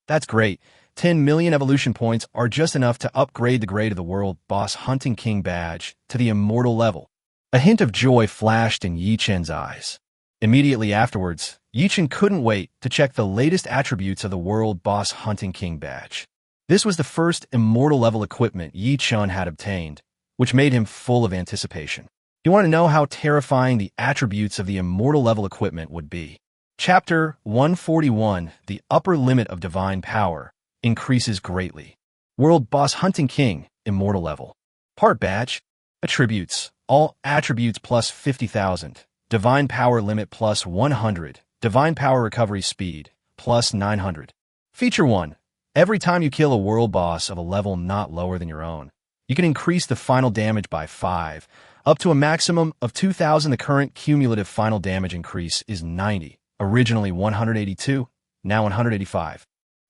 That's great. 10 million evolution points are just enough to upgrade the grade of the World Boss Hunting King badge to the immortal level. A hint of joy flashed in Yichun's eyes. Immediately afterwards, Yichun couldn't wait to check the latest attributes of the World Boss Hunting King badge. This was the first immortal level equipment Yichun had obtained, which made him full of anticipation. You want to know how terrifying the attributes of the immortal level equipment would be. Chapter 141, The Upper Limit of Divine Power, increases greatly. World Boss Hunting King, immortal level. Part badge. Attributes. All attributes plus 50,000. Divine power limit plus 100. Divine power recovery speed plus 900. Feature 1. Every time you kill a world boss of a level not lower than your own, you can increase the final damage by 5, up to a maximum of 2,000. The current cumulative final damage increase is 90, originally 182, now 185.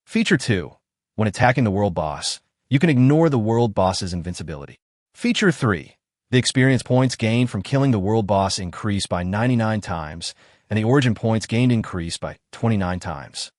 Feature 2. When attacking the world boss, you can ignore the world boss's invincibility. Feature 3. The experience points gained from killing the world boss increase by 99 times, and the origin points gained increase by 29 times.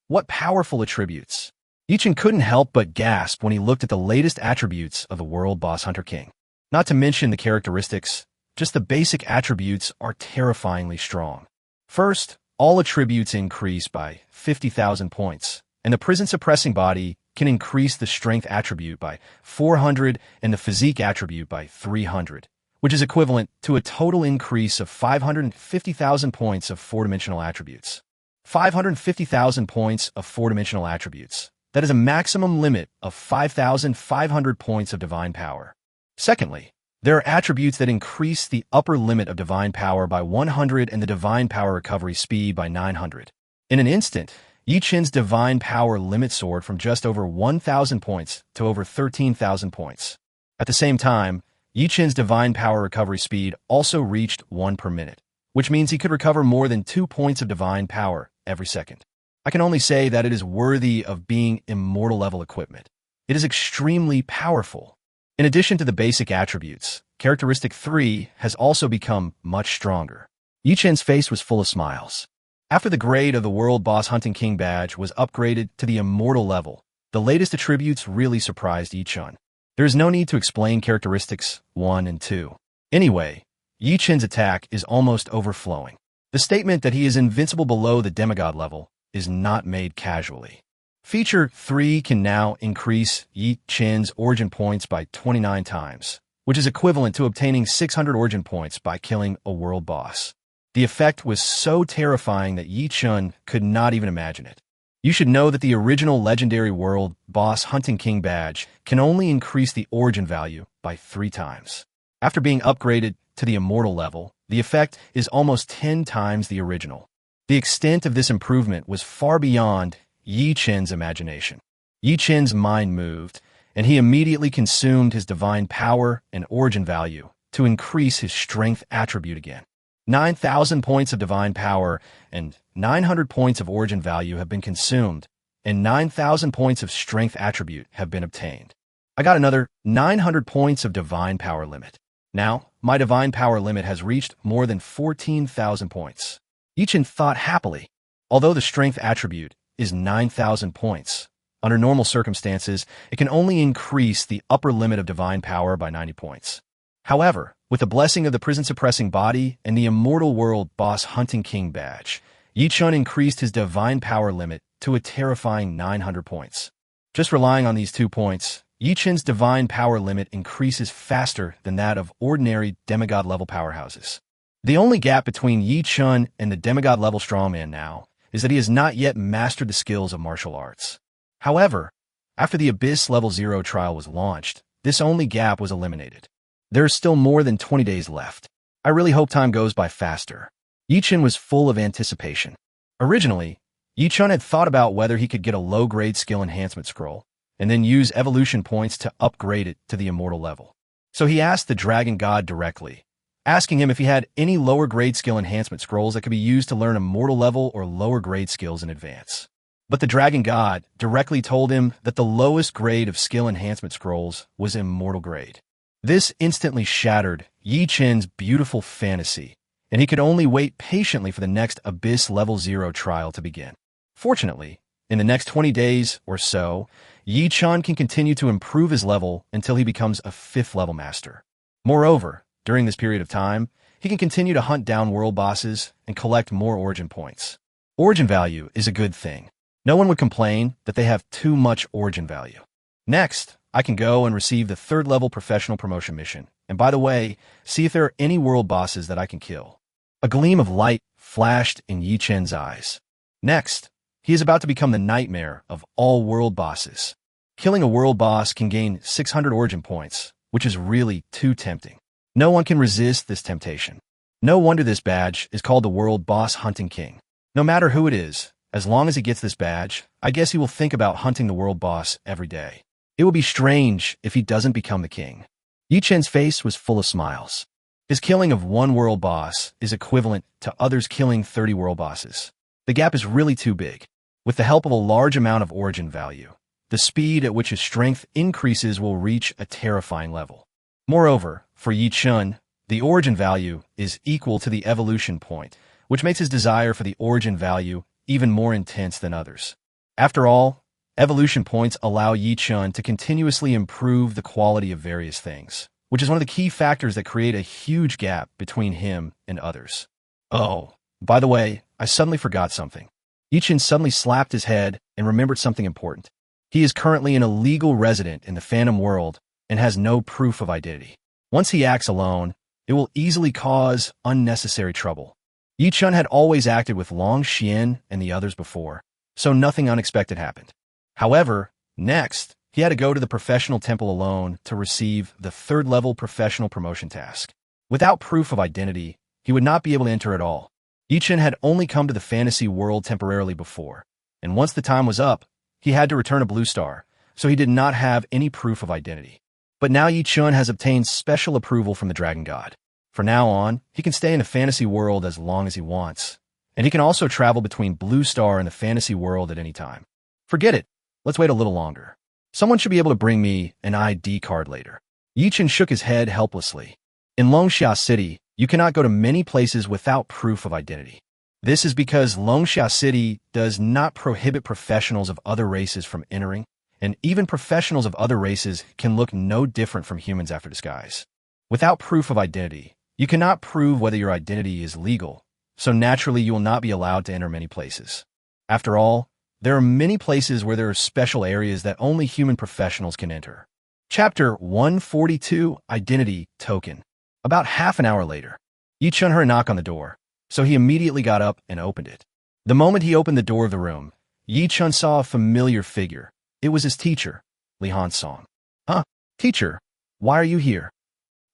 What powerful attributes! Yichun couldn't help but gasp when he looked at the latest attributes of the World Boss Hunter King. Not to mention the characteristics, just the basic attributes are terrifyingly strong. First, all attributes increase by 50,000 points, and the prison suppressing body can increase the strength attribute by 400 and the physique attribute by 300, which is equivalent to a total increase of 550,000 points of four-dimensional attributes. 550,000 points of four-dimensional attributes. That is a maximum limit of 5,500 points of divine power. Secondly, there are attributes that increase the upper limit of divine power by 100 and the divine power recovery speed by 900. In an instant, Yichun's divine power limit soared from just over 1,000 points to over 13,000 points. At the same time, Yichun's divine power recovery speed also reached 1 per minute, which means he could recover more than 2 points of divine power every second. I can only say that it is worthy of being immortal level equipment. It is extremely powerful. In addition to the basic attributes, characteristic 3 has also become much stronger. Yichun's face was full of smiles. After the grade of the World Boss Hunting King badge was upgraded to the immortal level, the latest attributes really surprised Yichun. There is no need to explain characteristics 1 and 2. Anyway, Yichun's attack is almost overflowing. The statement that he is invincible below the demigod level is not made casually. Feature 3 can now increase Yichun's origin points by 29 times, which is equivalent to obtaining 600 origin points by killing a world boss. The effect was so terrifying that Yichun could not even imagine it. You should know that the original legendary World Boss Hunting King badge can only increase the origin value by 3 times. After being upgraded to the immortal level, the effect is almost 10 times the original. The extent of this improvement was far beyond Yichun's imagination. Yichun's mind moved, and he immediately consumed his divine power and origin value to increase his strength attribute again. 9,000 points of divine power and 900 points of origin value have been consumed, and 9,000 points of strength attribute have been obtained. I got another 900 points of divine power limit. Now, my divine power limit has reached more than 14,000 points. Yichun thought happily. Although the strength attribute is 9,000 points. Under normal circumstances, it can only increase the upper limit of divine power by 90 points. However, with the blessing of the prison-suppressing body and the immortal world boss hunting king badge, Yi Chun increased his divine power limit to a terrifying 900 points. Just relying on these 2 points, Yi Chun's divine power limit increases faster than that of ordinary demigod-level powerhouses. The only gap between Yi Chun and the demigod-level strongman now is that he has not yet mastered the skills of martial arts. However, after the Abyss Level 0 trial was launched, this only gap was eliminated. There is still more than 20 days left. I really hope time goes by faster. Yi Chun was full of anticipation. Originally, Yi Chun had thought about whether he could get a low-grade skill enhancement scroll and then use evolution points to upgrade it to the immortal level. So he asked the Dragon God directly, asking him if he had any lower-grade skill enhancement scrolls that could be used to learn immortal level or lower-grade skills in advance. But the Dragon God directly told him that the lowest grade of skill enhancement scrolls was immortal grade. This instantly shattered Yi Chun's beautiful fantasy, and he could only wait patiently for the next Abyss Level 0 trial to begin. Fortunately, in the next 20 days or so, Yi Chun can continue to improve his level until he becomes a 5th level master. Moreover, during this period of time, he can continue to hunt down world bosses and collect more origin points. Origin value is a good thing. No one would complain that they have too much origin value. Next, I can go and receive the 3rd level professional promotion mission, and by the way, see if there are any world bosses that I can kill. A gleam of light flashed in Yi Chun's eyes. Next, he is about to become the nightmare of all world bosses. Killing a world boss can gain 600 origin points, which is really too tempting. No one can resist this temptation. No wonder this badge is called the World Boss Hunting King. No matter who it is, as long as he gets this badge, I guess he will think about hunting the world boss every day. It will be strange if he doesn't become the king. Yi Chun's face was full of smiles. His killing of 1 world boss is equivalent to others killing 30 world bosses. The gap is really too big. With the help of a large amount of origin value, the speed at which his strength increases will reach a terrifying level. Moreover, for Yi Chun, the origin value is equal to the evolution point, which makes his desire for the origin value even more intense than others. After all, evolution points allow Yi Chun to continuously improve the quality of various things, which is one of the key factors that create a huge gap between him and others. Oh, by the way, I suddenly forgot something. Yi Chun suddenly slapped his head and remembered something important. He is currently an illegal resident in the Phantom World and has no proof of identity. Once he acts alone, it will easily cause unnecessary trouble. Yi Chun had always acted with Long Xian and the others before, so nothing unexpected happened. However, next, he had to go to the professional temple alone to receive the 3rd level professional promotion task. Without proof of identity, he would not be able to enter at all. Yi Chun had only come to the fantasy world temporarily before, and once the time was up, he had to return a blue star, so he did not have any proof of identity. But now Yi Chun has obtained special approval from the Dragon God. From now on, he can stay in the fantasy world as long as he wants, and he can also travel between Blue Star and the fantasy world at any time. Forget it. Let's wait a little longer. Someone should be able to bring me an ID card later. Yi Chun shook his head helplessly. In Longxia City, you cannot go to many places without proof of identity. This is because Longxia City does not prohibit professionals of other races from entering, and even professionals of other races can look no different from humans after disguise. Without proof of identity, you cannot prove whether your identity is legal, so naturally you will not be allowed to enter many places. After all, there are many places where there are special areas that only human professionals can enter. Chapter 142, Identity Token. About half an hour later, Yi Chun heard a knock on the door, so he immediately got up and opened it. The moment he opened the door of the room, Yi Chun saw a familiar figure. It was his teacher, Li Han-song. Huh? Teacher, why are you here?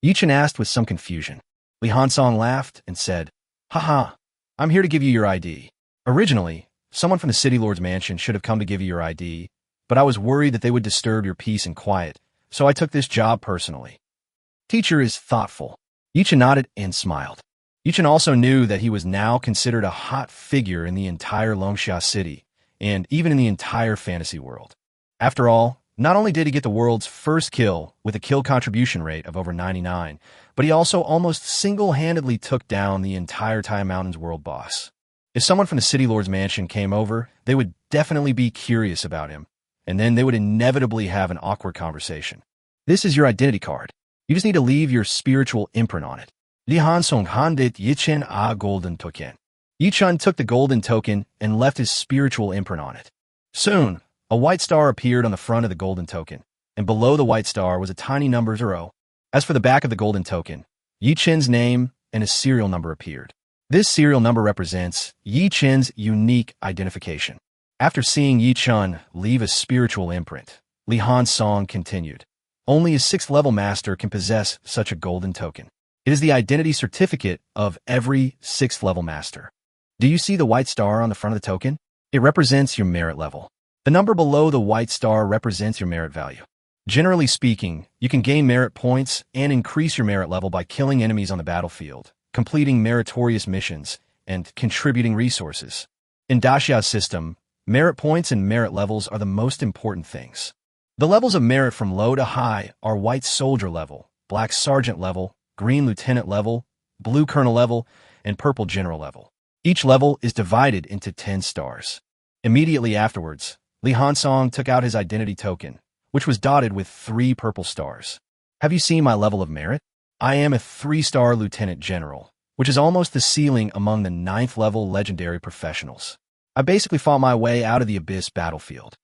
Yi Chun asked with some confusion. Li Han-song laughed and said, Haha, I'm here to give you your ID. Originally, someone from the City Lord's mansion should have come to give you your ID, but I was worried that they would disturb your peace and quiet, so I took this job personally. Teacher is thoughtful. Yi Chun nodded and smiled. Yi Chun also knew that he was now considered a hot figure in the entire Longxia City, and even in the entire fantasy world. After all, not only did he get the world's first kill with a kill contribution rate of over 99, but he also almost single-handedly took down the entire Tai Mountain's world boss. If someone from the City Lord's mansion came over, they would definitely be curious about him, and then they would inevitably have an awkward conversation. This is your identity card. You just need to leave your spiritual imprint on it. Li Han Song Han dit Yichen a golden token. Yichun took the golden token and left his spiritual imprint on it. Soon, a white star appeared on the front of the golden token, and below the white star was a tiny number 0. As for the back of the golden token, Yichen's name and his serial number appeared. This serial number represents Yichen's unique identification. After seeing Yichun leave a spiritual imprint, Li Han Song continued. Only a 6th level master can possess such a golden token. It is the identity certificate of every 6th level master. Do you see the white star on the front of the token? It represents your merit level. The number below the white star represents your merit value. Generally speaking, you can gain merit points and increase your merit level by killing enemies on the battlefield, completing meritorious missions, and contributing resources. In Daxia's system, merit points and merit levels are the most important things. The levels of merit from low to high are white soldier level, black sergeant level, green lieutenant level, blue colonel level, and purple general level. Each level is divided into 10 stars. Immediately afterwards, Li Han Song took out his identity token, which was dotted with 3 purple stars. Have you seen my level of merit? I am a 3-star lieutenant general, which is almost the ceiling among the 9th level legendary professionals. I basically fought my way out of the abyss battlefield.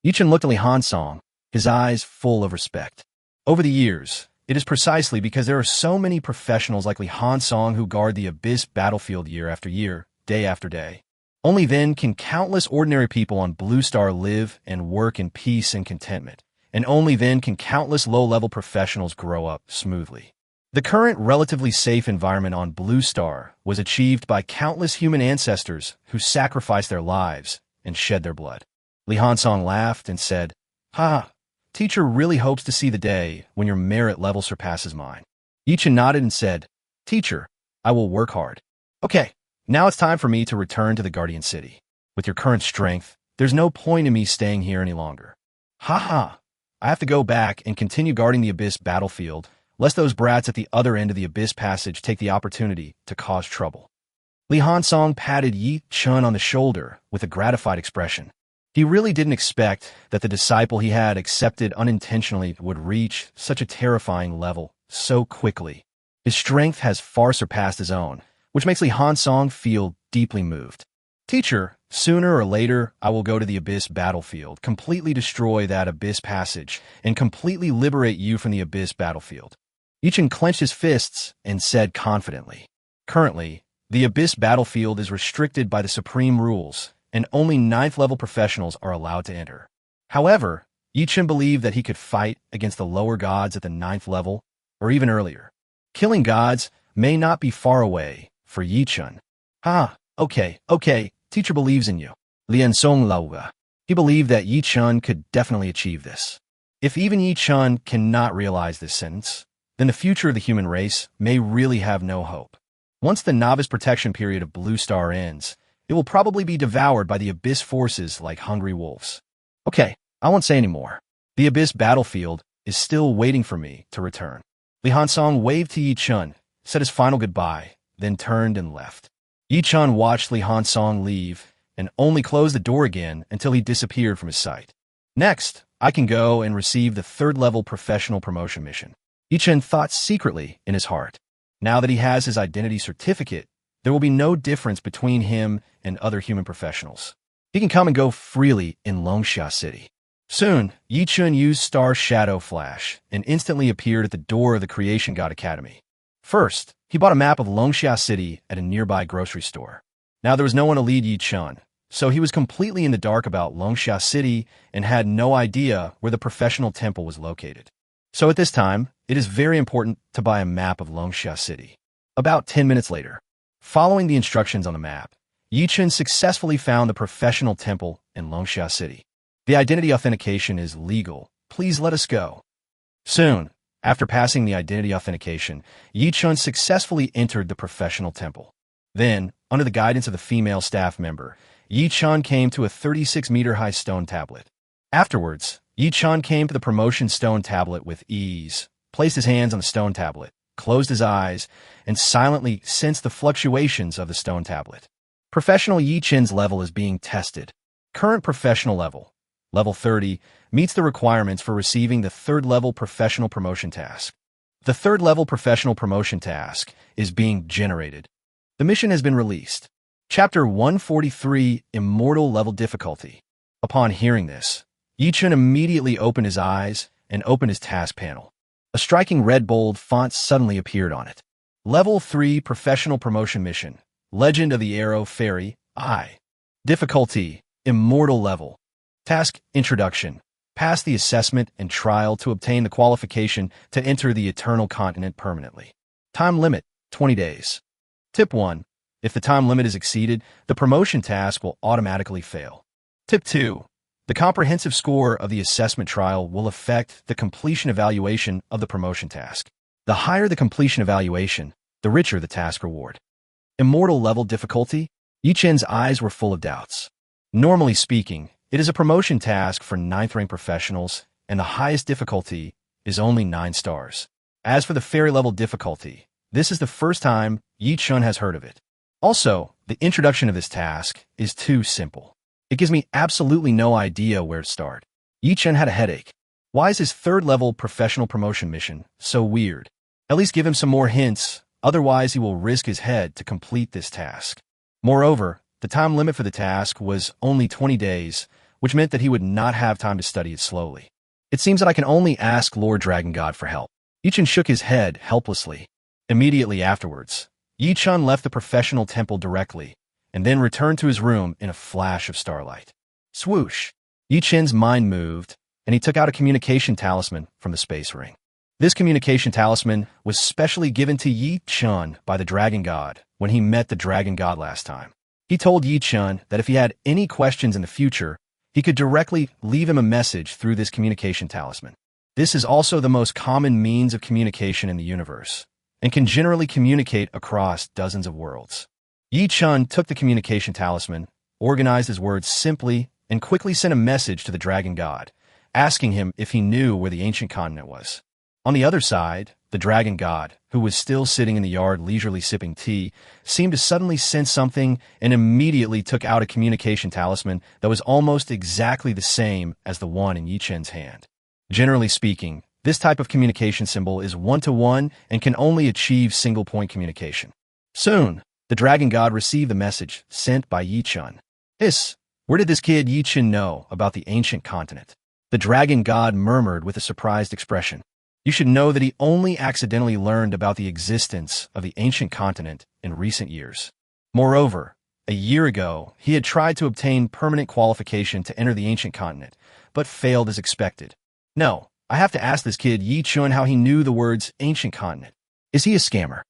Yichun looked at Li Han Song, his eyes full of respect. Over the years, it is precisely because there are so many professionals like Li Han Song who guard the abyss battlefield year after year, day after day. Only then can countless ordinary people on Blue Star live and work in peace and contentment, and only then can countless low-level professionals grow up smoothly. The current relatively safe environment on Blue Star was achieved by countless human ancestors who sacrificed their lives and shed their blood. Li Han Song laughed and said, "Ha, teacher really hopes to see the day when your merit level surpasses mine." Yichun nodded and said, "Teacher, I will work hard." "Okay. Now it's time for me to return to the Guardian City. With your current strength, there's no point in me staying here any longer. Ha! I have to go back and continue guarding the Abyss battlefield, lest those brats at the other end of the Abyss passage take the opportunity to cause trouble." Li Han Song patted Yi Chun on the shoulder with a gratified expression. He really didn't expect that the disciple he had accepted unintentionally would reach such a terrifying level so quickly. His strength has far surpassed his own, which makes Li Han Song feel deeply moved. "Teacher, sooner or later, I will go to the Abyss battlefield, completely destroy that Abyss passage, and completely liberate you from the Abyss battlefield." Yichun clenched his fists and said confidently, "Currently, the Abyss battlefield is restricted by the supreme rules, and only 9th level professionals are allowed to enter. However, Yichun believed that he could fight against the lower gods at the 9th level, or even earlier. Killing gods may not be far away for Yichun. Okay, teacher believes in you." Lian Song Lauga. He believed that Yichun could definitely achieve this. If even Yichun cannot realize this sentence, then the future of the human race may really have no hope. Once the novice protection period of Blue Star ends, it will probably be devoured by the Abyss forces like hungry wolves. Okay, I won't say any more. The Abyss battlefield is still waiting for me to return. Li Han Song waved to Yichun, said his final goodbye, then turned and left. Yichun watched Li Han Song leave and only closed the door again until he disappeared from his sight. "Next, I can go and receive the 3rd level professional promotion mission." Yichun thought secretly in his heart. Now that he has his identity certificate, there will be no difference between him and other human professionals. He can come and go freely in Longxia City. Soon, Yichun used Star Shadow Flash and instantly appeared at the door of the Creation God Academy. First, he bought a map of Longxia City at a nearby grocery store. Now there was no one to lead Yichun, so he was completely in the dark about Longxia City and had no idea where the professional temple was located. So at this time, it is very important to buy a map of Longxia City. About 10 minutes later, following the instructions on the map, Yichun successfully found the professional temple in Longxia City. "The identity authentication is legal. Please let us go." Soon, after passing the identity authentication, Yichun successfully entered the professional temple. Then, under the guidance of the female staff member, Yichun came to a 36-meter-high stone tablet. Afterwards, Yichun came to the promotion stone tablet with ease, placed his hands on the stone tablet, closed his eyes, and silently sensed the fluctuations of the stone tablet. Professional Yichun's level is being tested. Current professional level, level 30, meets the requirements for receiving the third-level professional promotion task. The third-level professional promotion task is being generated. The mission has been released. Chapter 143, Immortal Level Difficulty. Upon hearing this, Yi-chun immediately opened his eyes and opened his task panel. A striking red bold font suddenly appeared on it. Level 3 Professional Promotion Mission. Legend of the Arrow Fairy, I. Difficulty, Immortal Level. Task, Introduction. Pass the assessment and trial to obtain the qualification to enter the Eternal Continent permanently. Time limit, 20 days. Tip 1. If the time limit is exceeded, the promotion task will automatically fail. Tip 2. The comprehensive score of the assessment trial will affect the completion evaluation of the promotion task. The higher the completion evaluation, the richer the task reward. Immortal level difficulty? Yi-chun's eyes were full of doubts. Normally speaking, it is a promotion task for 9th rank professionals, and the highest difficulty is only 9 stars. As for the fairy level difficulty, this is the first time Yi-chun has heard of it. Also, the introduction of this task is too simple. It gives me absolutely no idea where to start. Yi-chun had a headache. Why is his third-level professional promotion mission so weird? At least give him some more hints, otherwise he will risk his head to complete this task. Moreover, the time limit for the task was only 20 days, which meant that he would not have time to study it slowly. It seems that I can only ask Lord Dragon God for help. Yi-chun shook his head helplessly. Immediately afterwards, Yi-chun left the professional temple directly, and then returned to his room in a flash of starlight. Swoosh! Yi-chun's mind moved, and he took out a communication talisman from the space ring. This communication talisman was specially given to Yi-chun by the Dragon God when he met the Dragon God last time. He told Yi-chun that if he had any questions in the future, he could directly leave him a message through this communication talisman. This is also the most common means of communication in the universe, and can generally communicate across dozens of worlds. Yi-chun took the communication talisman, organized his words simply, and quickly sent a message to the Dragon God, asking him if he knew where the ancient continent was. On the other side, the Dragon God, who was still sitting in the yard leisurely sipping tea, seemed to suddenly sense something and immediately took out a communication talisman that was almost exactly the same as the one in Yi-chun's hand. Generally speaking, this type of communication symbol is one-to-one and can only achieve single-point communication. Soon, the Dragon God received the message sent by Yi-chun. Where did this kid Yi-chun know about the ancient continent? The Dragon God murmured with a surprised expression. You should know that he only accidentally learned about the existence of the ancient continent in recent years. Moreover, a year ago, he had tried to obtain permanent qualification to enter the ancient continent, but failed as expected. No, I have to ask this kid Yi-chun how he knew the words ancient continent. Is he a scammer?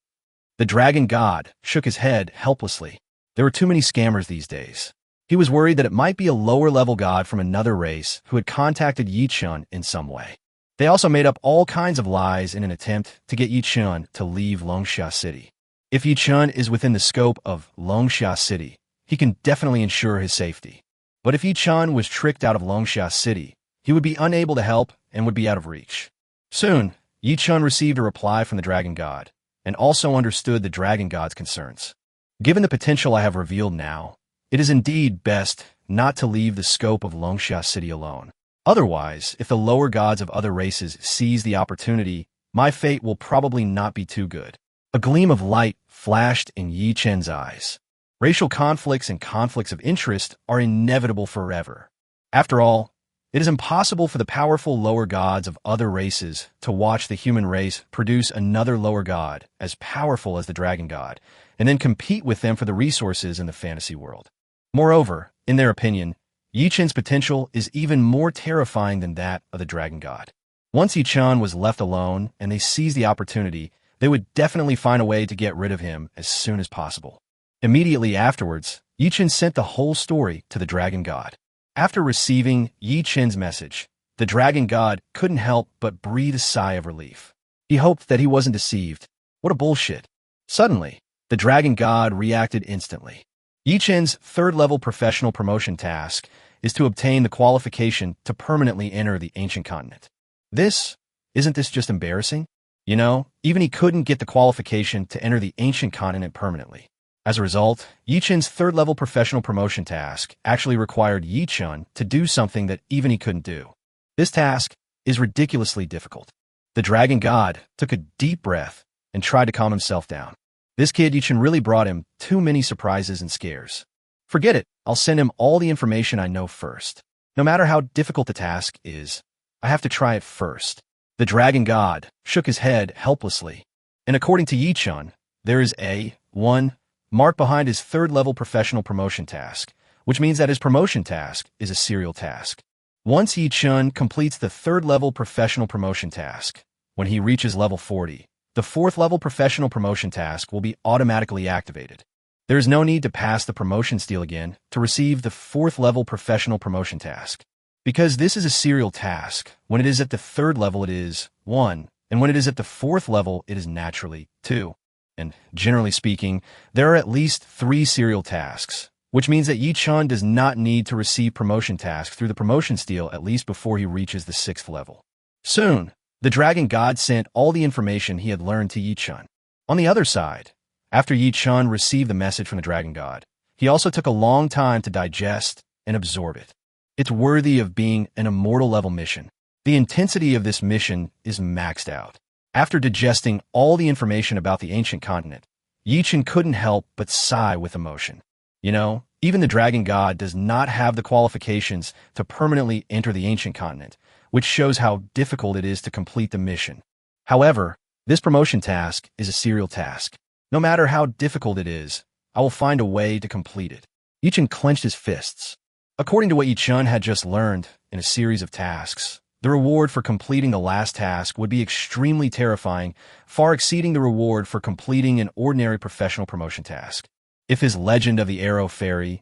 The Dragon God shook his head helplessly. There were too many scammers these days. He was worried that it might be a lower-level god from another race who had contacted Yi-chun in some way. They also made up all kinds of lies in an attempt to get Yi-chun to leave Longxia City. If Yi-chun is within the scope of Longxia City, he can definitely ensure his safety. But if Yi-chun was tricked out of Longxia City, he would be unable to help and would be out of reach. Soon, Yi-chun received a reply from the Dragon God, and also understood the Dragon God's concerns. Given the potential I have revealed now, it is indeed best not to leave the scope of Longxia City alone. Otherwise, if the lower gods of other races seize the opportunity, my fate will probably not be too good. A gleam of light flashed in Yi-chun's eyes. Racial conflicts and conflicts of interest are inevitable forever. After all, it is impossible for the powerful lower gods of other races to watch the human race produce another lower god as powerful as the Dragon God, and then compete with them for the resources in the fantasy world. Moreover, in their opinion, Yi-chun's potential is even more terrifying than that of the Dragon God. Once Yi-chun was left alone and they seized the opportunity, they would definitely find a way to get rid of him as soon as possible. Immediately afterwards, Yi-chun sent the whole story to the Dragon God. After receiving Yi-chun's message, the Dragon God couldn't help but breathe a sigh of relief. He hoped that he wasn't deceived. What a bullshit. Suddenly, the Dragon God reacted instantly. Yi-chun's third-level professional promotion task is to obtain the qualification to permanently enter the ancient continent. Isn't this just embarrassing? You know, even he couldn't get the qualification to enter the ancient continent permanently. As a result, Yi-Chun's third-level professional promotion task actually required Yi-Chun to do something that even he couldn't do. This task is ridiculously difficult. The Dragon God took a deep breath and tried to calm himself down. This kid Yi-Chun really brought him too many surprises and scares. Forget it, I'll send him all the information I know first. No matter how difficult the task is, I have to try it first. The Dragon God shook his head helplessly. And according to Yi-Chun, there is a 1 mark behind his third-level professional promotion task, which means that his promotion task is a serial task. Once Yi-Chun completes the third-level professional promotion task, when he reaches level 40, the fourth-level professional promotion task will be automatically activated. There is no need to pass the promotion seal again to receive the fourth-level professional promotion task. Because this is a serial task, when it is at the third level it is 1, and when it is at the fourth level it is naturally 2. And generally speaking, there are at least 3 serial tasks, which means that Yi-Chun does not need to receive promotion tasks through the promotion seal at least before he reaches the 6th level. Soon, the Dragon God sent all the information he had learned to Yi-Chun. On the other side, after Yi-Chun received the message from the Dragon God, he also took a long time to digest and absorb it. It's worthy of being an immortal level mission. The intensity of this mission is maxed out. After digesting all the information about the ancient continent, Yi-Chun couldn't help but sigh with emotion. You know, even the Dragon God does not have the qualifications to permanently enter the ancient continent, which shows how difficult it is to complete the mission. However, this promotion task is a serial task. No matter how difficult it is, I will find a way to complete it. Yi-Chun clenched his fists. According to what Yi-Chun had just learned in a series of tasks, the reward for completing the last task would be extremely terrifying, far exceeding the reward for completing an ordinary professional promotion task. If his Legend of the Arrow Fairy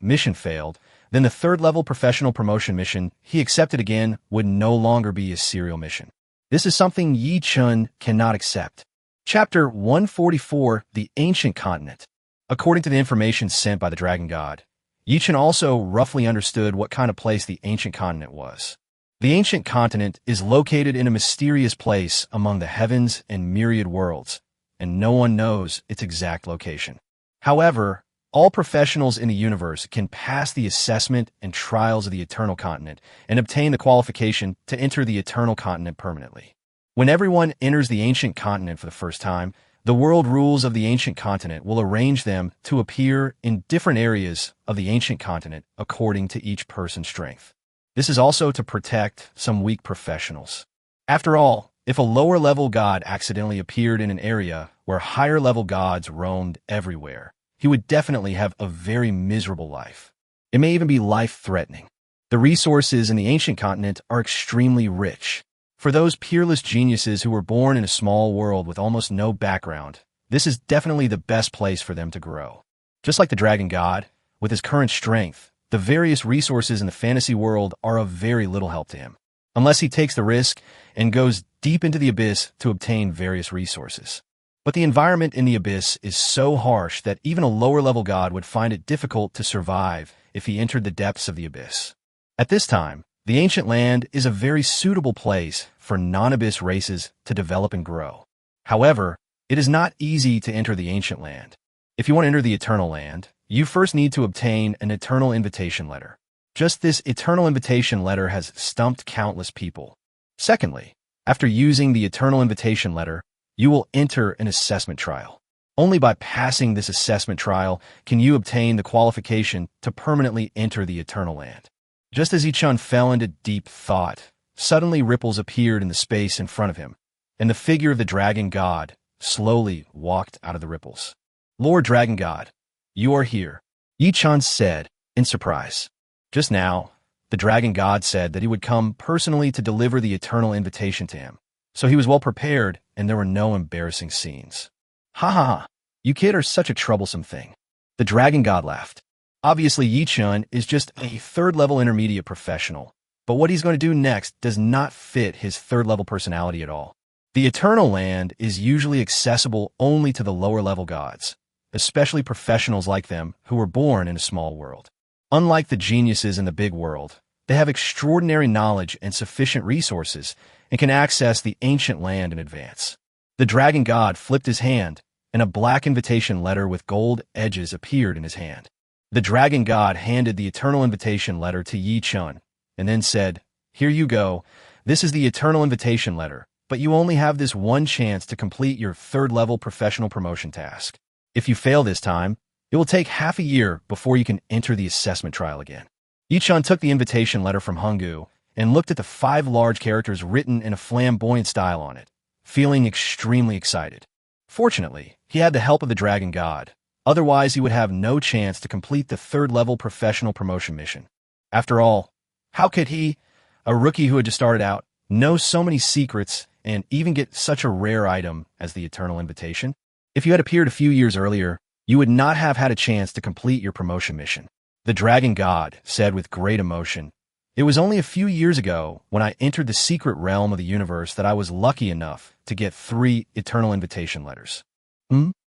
mission failed, then the third-level professional promotion mission he accepted again would no longer be his serial mission. This is something Yi-Chun cannot accept. Chapter 144, The Ancient Continent. According to the information sent by the Dragon God, Yi-Chun also roughly understood what kind of place the ancient continent was. The ancient continent is located in a mysterious place among the heavens and myriad worlds, and no one knows its exact location. However, all professionals in the universe can pass the assessment and trials of the Eternal Continent and obtain the qualification to enter the Eternal Continent permanently. When everyone enters the ancient continent for the first time, the world rules of the ancient continent will arrange them to appear in different areas of the ancient continent according to each person's strength. This is also to protect some weak professionals. After all, if a lower-level god accidentally appeared in an area where higher-level gods roamed everywhere, he would definitely have a very miserable life. It may even be life-threatening. The resources in the ancient continent are extremely rich. For those peerless geniuses who were born in a small world with almost no background, this is definitely the best place for them to grow. Just like the Dragon God, with his current strength, the various resources in the fantasy world are of very little help to him, unless he takes the risk and goes deep into the abyss to obtain various resources. But the environment in the abyss is so harsh that even a lower-level god would find it difficult to survive if he entered the depths of the abyss. At this time, the ancient land is a very suitable place for non-abyss races to develop and grow. However, it is not easy to enter the ancient land. If you want to enter the eternal land, you first need to obtain an eternal invitation letter. Just this eternal invitation letter has stumped countless people. Secondly, after using the eternal invitation letter, you will enter an assessment trial. Only by passing this assessment trial can you obtain the qualification to permanently enter the eternal land. Just as Yi-Chun fell into deep thought, suddenly ripples appeared in the space in front of him, and the figure of the Dragon God slowly walked out of the ripples. Lord Dragon God, you are here, Yi-Chun said in surprise. Just now, the Dragon God said that he would come personally to deliver the eternal invitation to him, so he was well prepared and there were no embarrassing scenes. Ha ha ha, you kid are such a troublesome thing. The Dragon God laughed. Obviously, Yi-Chun is just a third-level intermediate professional, but what he's going to do next does not fit his third-level personality at all. The Eternal Land is usually accessible only to the lower-level gods, especially professionals like them who were born in a small world. Unlike the geniuses in the big world, they have extraordinary knowledge and sufficient resources and can access the ancient land in advance. The Dragon God flipped his hand and a black invitation letter with gold edges appeared in his hand. The dragon god handed the eternal invitation letter to Yi Chun, and then said, "Here you go. This is the eternal invitation letter, but you only have this one chance to complete your third-level professional promotion task. If you fail this time, it will take half a year before you can enter the assessment trial again." Yi Chun took the invitation letter from Hunggu and looked at the 5 large characters written in a flamboyant style on it, feeling extremely excited. Fortunately, he had the help of the dragon god. Otherwise, he would have no chance to complete the third-level professional promotion mission. After all, how could he, a rookie who had just started out, know so many secrets and even get such a rare item as the eternal invitation? If you had appeared a few years earlier, you would not have had a chance to complete your promotion mission. The dragon god said with great emotion, "It was only a few years ago when I entered the secret realm of the universe that I was lucky enough to get 3 eternal invitation letters."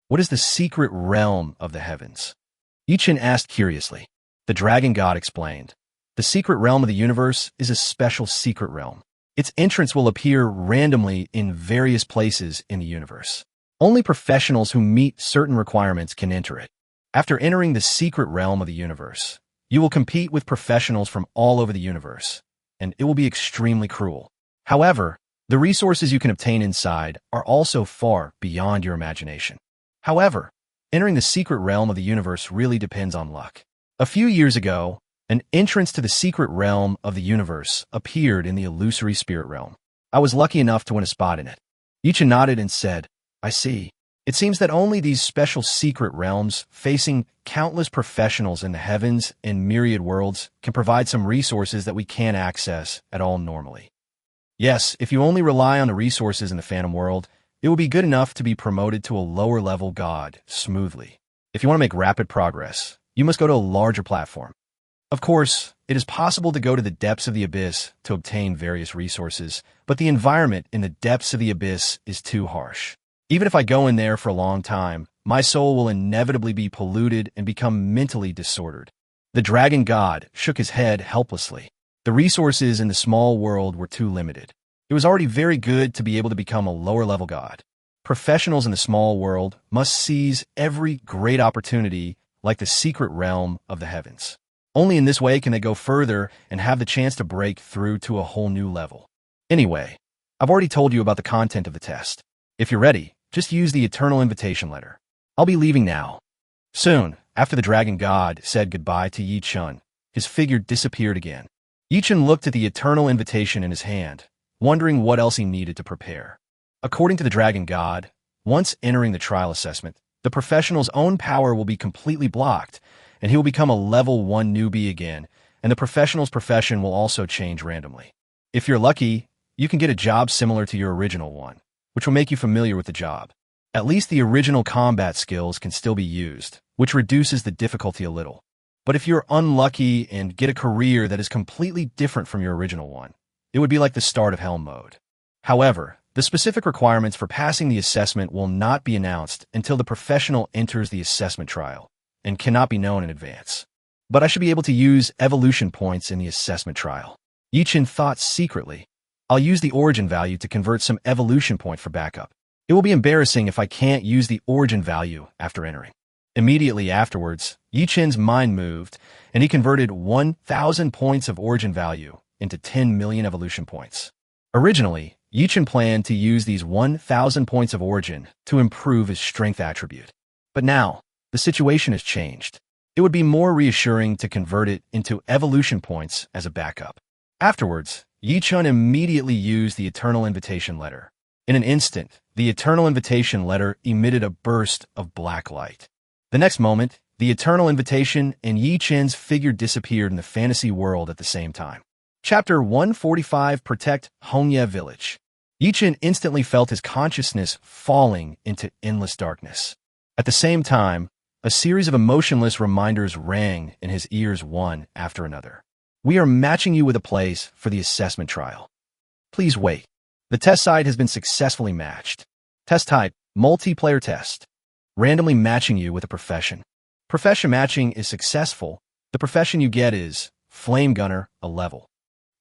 What is the secret realm of the heavens? Yi Chun asked curiously. The dragon god explained, "The secret realm of the universe is a special secret realm. Its entrance will appear randomly in various places in the universe. Only professionals who meet certain requirements can enter it. After entering the secret realm of the universe, you will compete with professionals from all over the universe, and it will be extremely cruel. However, the resources you can obtain inside are also far beyond your imagination. However, entering the secret realm of the universe really depends on luck. A few years ago, an entrance to the secret realm of the universe appeared in the illusory spirit realm. I was lucky enough to win a spot in it." Yi Chun nodded and said, "I see. It seems that only these special secret realms, facing countless professionals in the heavens and myriad worlds, can provide some resources that we can't access at all normally. Yes, if you only rely on the resources in the phantom world, it will be good enough to be promoted to a lower-level god smoothly. If you want to make rapid progress, you must go to a larger platform. Of course, it is possible to go to the depths of the abyss to obtain various resources, but the environment in the depths of the abyss is too harsh. Even if I go in there for a long time, my soul will inevitably be polluted and become mentally disordered." The dragon god shook his head helplessly. The resources in the small world were too limited. It was already very good to be able to become a lower-level god. Professionals in the small world must seize every great opportunity like the secret realm of the heavens. Only in this way can they go further and have the chance to break through to a whole new level. Anyway, I've already told you about the content of the test. If you're ready, just use the eternal invitation letter. I'll be leaving now." Soon, after the dragon god said goodbye to Yi Chun, his figure disappeared again. Yi Chun looked at the eternal invitation in his hand, wondering what else he needed to prepare. According to the dragon god, once entering the trial assessment, the professional's own power will be completely blocked, and he will become a level 1 newbie again, and the professional's profession will also change randomly. If you're lucky, you can get a job similar to your original one, which will make you familiar with the job. At least the original combat skills can still be used, which reduces the difficulty a little. But if you're unlucky and get a career that is completely different from your original one, it would be like the start of hell mode. However, the specific requirements for passing the assessment will not be announced until the professional enters the assessment trial, and cannot be known in advance. But I should be able to use evolution points in the assessment trial. Yi Chun thought secretly, "I'll use the origin value to convert some evolution point for backup. It will be embarrassing if I can't use the origin value after entering." Immediately afterwards, Yi Chun's mind moved, and he converted 1,000 points of origin value into 10 million evolution points. Originally, Yi Chun planned to use these 1,000 points of origin to improve his strength attribute. But now, the situation has changed. It would be more reassuring to convert it into evolution points as a backup. Afterwards, Yi Chun immediately used the eternal invitation letter. In an instant, the eternal invitation letter emitted a burst of black light. The next moment, the eternal invitation and Yi Chun's figure disappeared in the fantasy world at the same time. Chapter 145, Protect Hongye Village. Yi Chun instantly felt his consciousness falling into endless darkness. At the same time, a series of emotionless reminders rang in his ears one after another. "We are matching you with a place for the assessment trial. Please wait. The test site has been successfully matched. Test type, multiplayer test. Randomly matching you with a profession. Profession matching is successful. The profession you get is Flame Gunner, a level.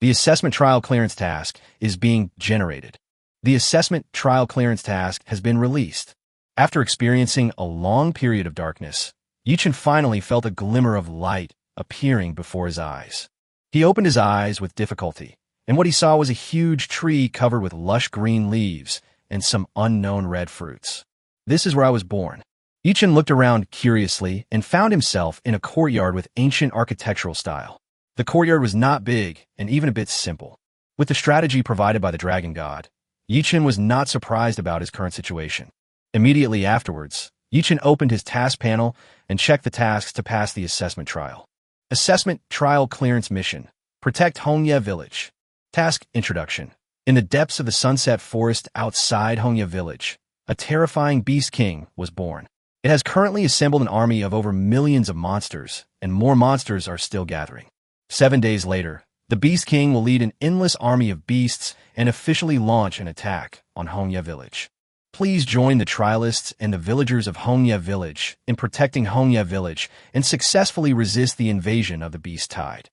The assessment trial clearance task is being generated. The assessment trial clearance task has been released. After experiencing a long period of darkness, Yichen finally felt a glimmer of light appearing before his eyes. He opened his eyes with difficulty, and what he saw was a huge tree covered with lush green leaves and some unknown red fruits. This is where I was born. Yichen looked around curiously and found himself in a courtyard with ancient architectural style. The courtyard was not big and even a bit simple. With the strategy provided by the dragon god, Yichen was not surprised about his current situation. Immediately afterwards, Yichen opened his task panel and checked the tasks to pass the assessment trial. Assessment Trial Clearance Mission. Protect Hongye Village. Task Introduction. In the depths of the sunset forest outside Hongye Village, a terrifying beast king was born. It has currently assembled an army of over millions of monsters, and more monsters are still gathering. 7 days later, the Beast King will lead an endless army of beasts and officially launch an attack on Hongye Village. Please join the trialists and the villagers of Hongye Village in protecting Hongye Village and successfully resist the invasion of the Beast Tide.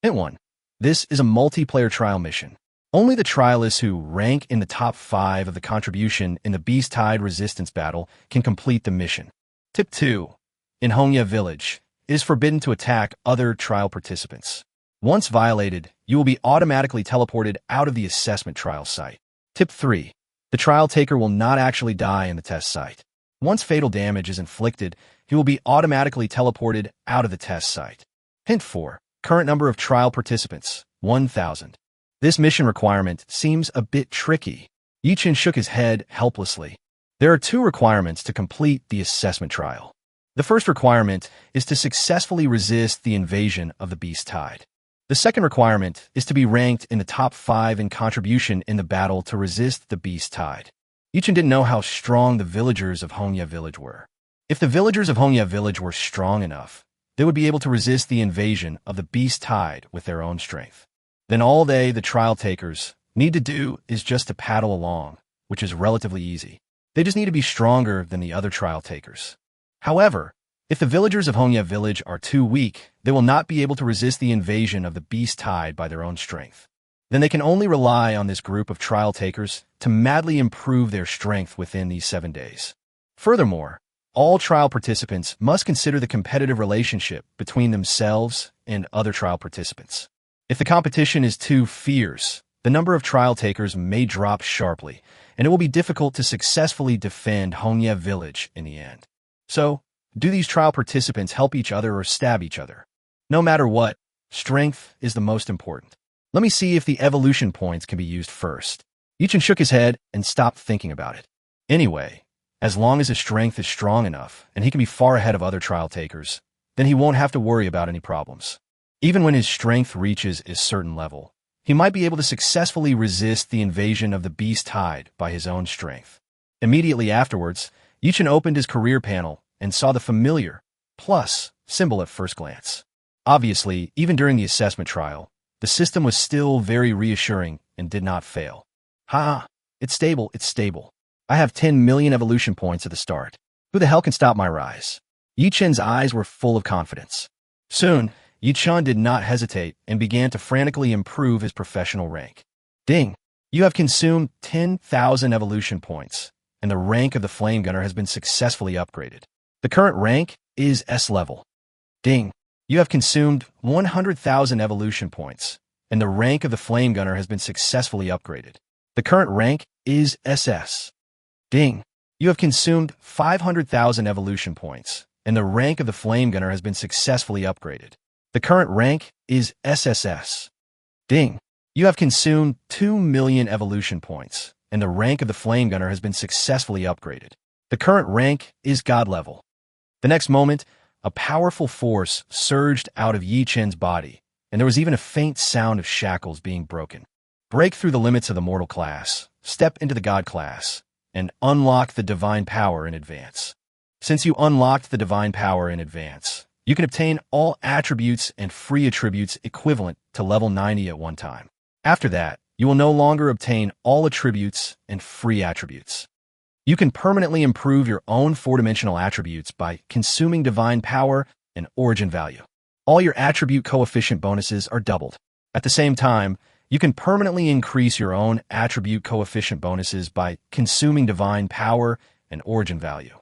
Hint 1. This is a multiplayer trial mission. Only the trialists who rank in the top 5 of the contribution in the Beast Tide resistance battle can complete the mission. Tip 2. In Hongye Village, it is forbidden to attack other trial participants. Once violated, you will be automatically teleported out of the assessment trial site. Tip 3. The trial taker will not actually die in the test site. Once fatal damage is inflicted, he will be automatically teleported out of the test site. Hint 4. Current number of trial participants, 1,000. This mission requirement seems a bit tricky. Yichen shook his head helplessly. There are 2 requirements to complete the assessment trial. The first requirement is to successfully resist the invasion of the Beast Tide. The second requirement is to be ranked in the top 5 in contribution in the battle to resist the Beast Tide. Yichen didn't know how strong the villagers of Hongye Village were. If the villagers of Hongye Village were strong enough, they would be able to resist the invasion of the Beast Tide with their own strength. Then all they, the trial takers, need to do is just to paddle along, which is relatively easy. They just need to be stronger than the other trial takers. However, if the villagers of Hongye Village are too weak, they will not be able to resist the invasion of the Beast Tide by their own strength. Then they can only rely on this group of trial takers to madly improve their strength within these 7 days. Furthermore, all trial participants must consider the competitive relationship between themselves and other trial participants. If the competition is too fierce, the number of trial takers may drop sharply, and it will be difficult to successfully defend Hongye Village in the end. So, do these trial participants help each other or stab each other? No matter what, strength is the most important. Let me see if the evolution points can be used first. Yichen shook his head and stopped thinking about it. Anyway, as long as his strength is strong enough and he can be far ahead of other trial takers, then he won't have to worry about any problems. Even when his strength reaches a certain level, he might be able to successfully resist the invasion of the Beast Tide by his own strength. Immediately afterwards, Yichen opened his career panel and saw the familiar plus symbol at first glance. Obviously, even during the assessment trial, the system was still very reassuring and did not fail. It's stable, it's stable. I have 10 million evolution points at the start. Who the hell can stop my rise? Yichen's eyes were full of confidence. Soon, Yichen did not hesitate and began to frantically improve his professional rank. Ding! You have consumed 10,000 evolution points, and the rank of the flame gunner has been successfully upgraded. The current rank is S level. Ding! You have consumed 100,000 evolution points, and the rank of the flame gunner has been successfully upgraded. The current rank is SS. Ding! You have consumed 500,000 evolution points, and the rank of the flame gunner has been successfully upgraded. The current rank is SSS. Ding! You have consumed 2 million evolution points, and the rank of the flame gunner has been successfully upgraded. The current rank is God level. The next moment, a powerful force surged out of Yichen's body, and there was even a faint sound of shackles being broken. Break through the limits of the mortal class, step into the God class, and unlock the divine power in advance. Since you unlocked the divine power in advance, you can obtain all attributes and free attributes equivalent to level 90 at one time. After that, you will no longer obtain all attributes and free attributes. You can permanently improve your own 4-dimensional attributes by consuming divine power and origin value. All your attribute coefficient bonuses are doubled. At the same time, you can permanently increase your own attribute coefficient bonuses by consuming divine power and origin value.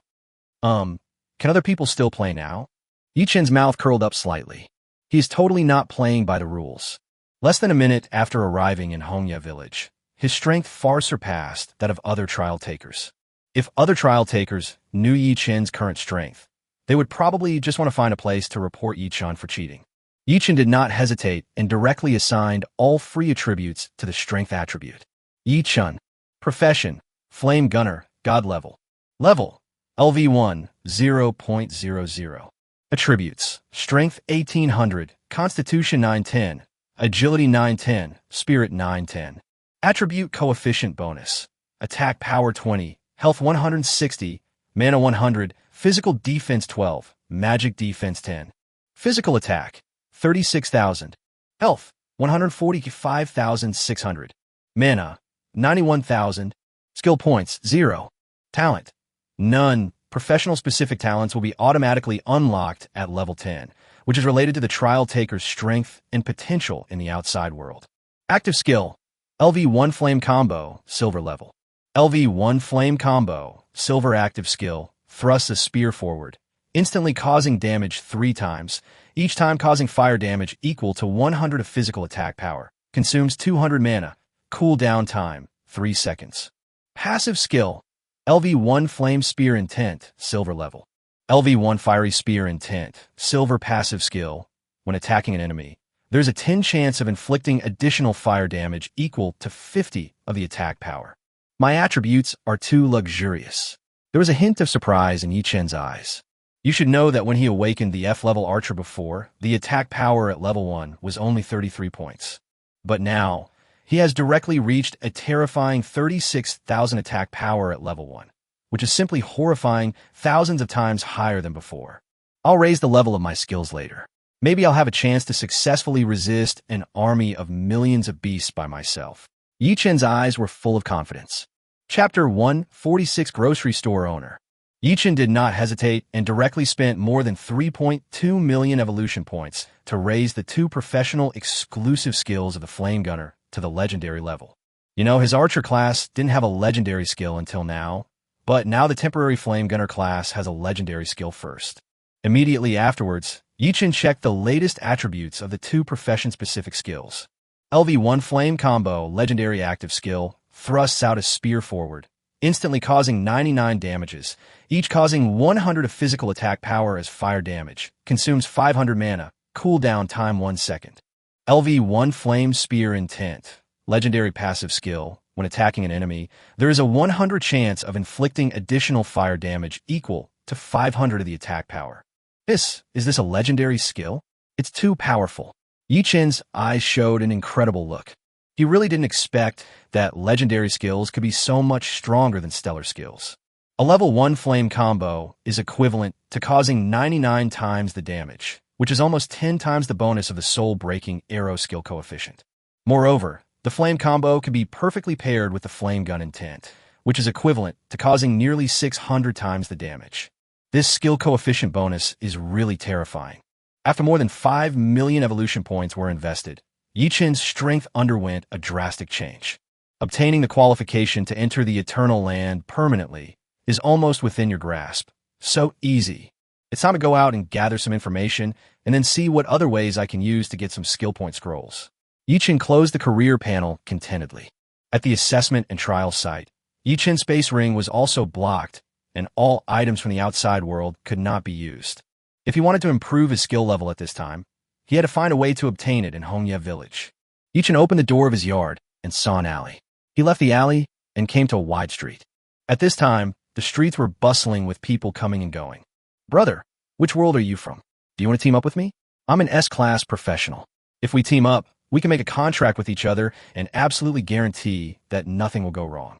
Can other people still play now? Yichen's mouth curled up slightly. He is totally not playing by the rules. Less than a minute after arriving in Hongya village, his strength far surpassed that of other trial takers. If other trial takers knew Yichen's current strength, they would probably just want to find a place to report Yichen for cheating. Yichen did not hesitate and directly assigned all free attributes to the strength attribute. Yichen. Profession. Flame Gunner. God level. Level. LV1. 0.00. Attributes. Strength 1800. Constitution 910. Agility 910. Spirit 910. Attribute coefficient bonus. Attack power 20. Health 160. Mana 100. Physical defense 12. Magic defense 10. Physical attack 36,000. Health 145,600. Mana 91,000. Skill points 0. Talent none. Professional specific talents will be automatically unlocked at level 10, which is related to the trial taker's strength and potential in the outside world. Active skill LV1 Flame Combo, Silver level. LV1 Flame Combo, Silver active skill, thrusts a spear forward, instantly causing damage 3 times, each time causing fire damage equal to 100 of physical attack power, consumes 200 mana, cooldown time, 3 seconds. Passive skill LV1 Flame Spear Intent, Silver level. LV1 Fiery Spear Intent, Silver passive skill. When attacking an enemy, there's a 10 chance of inflicting additional fire damage equal to 50 of the attack power. My attributes are too luxurious. There was a hint of surprise in Yichen's eyes. You should know that when he awakened the F-level archer before, the attack power at level 1 was only 33 points. But now, he has directly reached a terrifying 36,000 attack power at level 1, which is simply horrifying, thousands of times higher than before. I'll raise the level of my skills later. Maybe I'll have a chance to successfully resist an army of millions of beasts by myself. Yichen's eyes were full of confidence. Chapter 146 Grocery Store Owner. Yichen did not hesitate and directly spent more than 3.2 million evolution points to raise the 2 professional exclusive skills of the Flame Gunner to the legendary level. You know, his archer class didn't have a legendary skill until now, but now the temporary Flame Gunner class has a legendary skill first. Immediately afterwards, Yichen checked the latest attributes of the 2 profession-specific skills. LV1 Flame Combo, legendary active skill, thrusts out a spear forward, instantly causing 99 damages, each causing 100 of physical attack power as fire damage, consumes 500 mana, cooldown time 1 second. LV1 Flame Spear Intent, legendary passive skill. When attacking an enemy, there is a 100 chance of inflicting additional fire damage equal to 500 of the attack power. Is this a legendary skill? It's too powerful. Yichen's eyes showed an incredible look. He really didn't expect that legendary skills could be so much stronger than stellar skills. A level 1 Flame Combo is equivalent to causing 99 times the damage, which is almost 10 times the bonus of the soul-breaking arrow skill coefficient. Moreover, the Flame Combo can be perfectly paired with the Flame Gun Intent, which is equivalent to causing nearly 600 times the damage. This skill coefficient bonus is really terrifying. After more than 5 million evolution points were invested, Yichen's strength underwent a drastic change. Obtaining the qualification to enter the Eternal Land permanently is almost within your grasp. So easy. It's time to go out and gather some information and then see what other ways I can use to get some skill point scrolls. Yichen closed the career panel contentedly. At the assessment and trial site, Yichen's space ring was also blocked, and all items from the outside world could not be used. If he wanted to improve his skill level at this time, he had to find a way to obtain it in Hongya village. Yichen opened the door of his yard and saw an alley. He left the alley and came to a wide street. At this time, the streets were bustling with people coming and going. Brother, which world are you from? Do you want to team up with me? I'm an S-class professional. If we team up, we can make a contract with each other and absolutely guarantee that nothing will go wrong.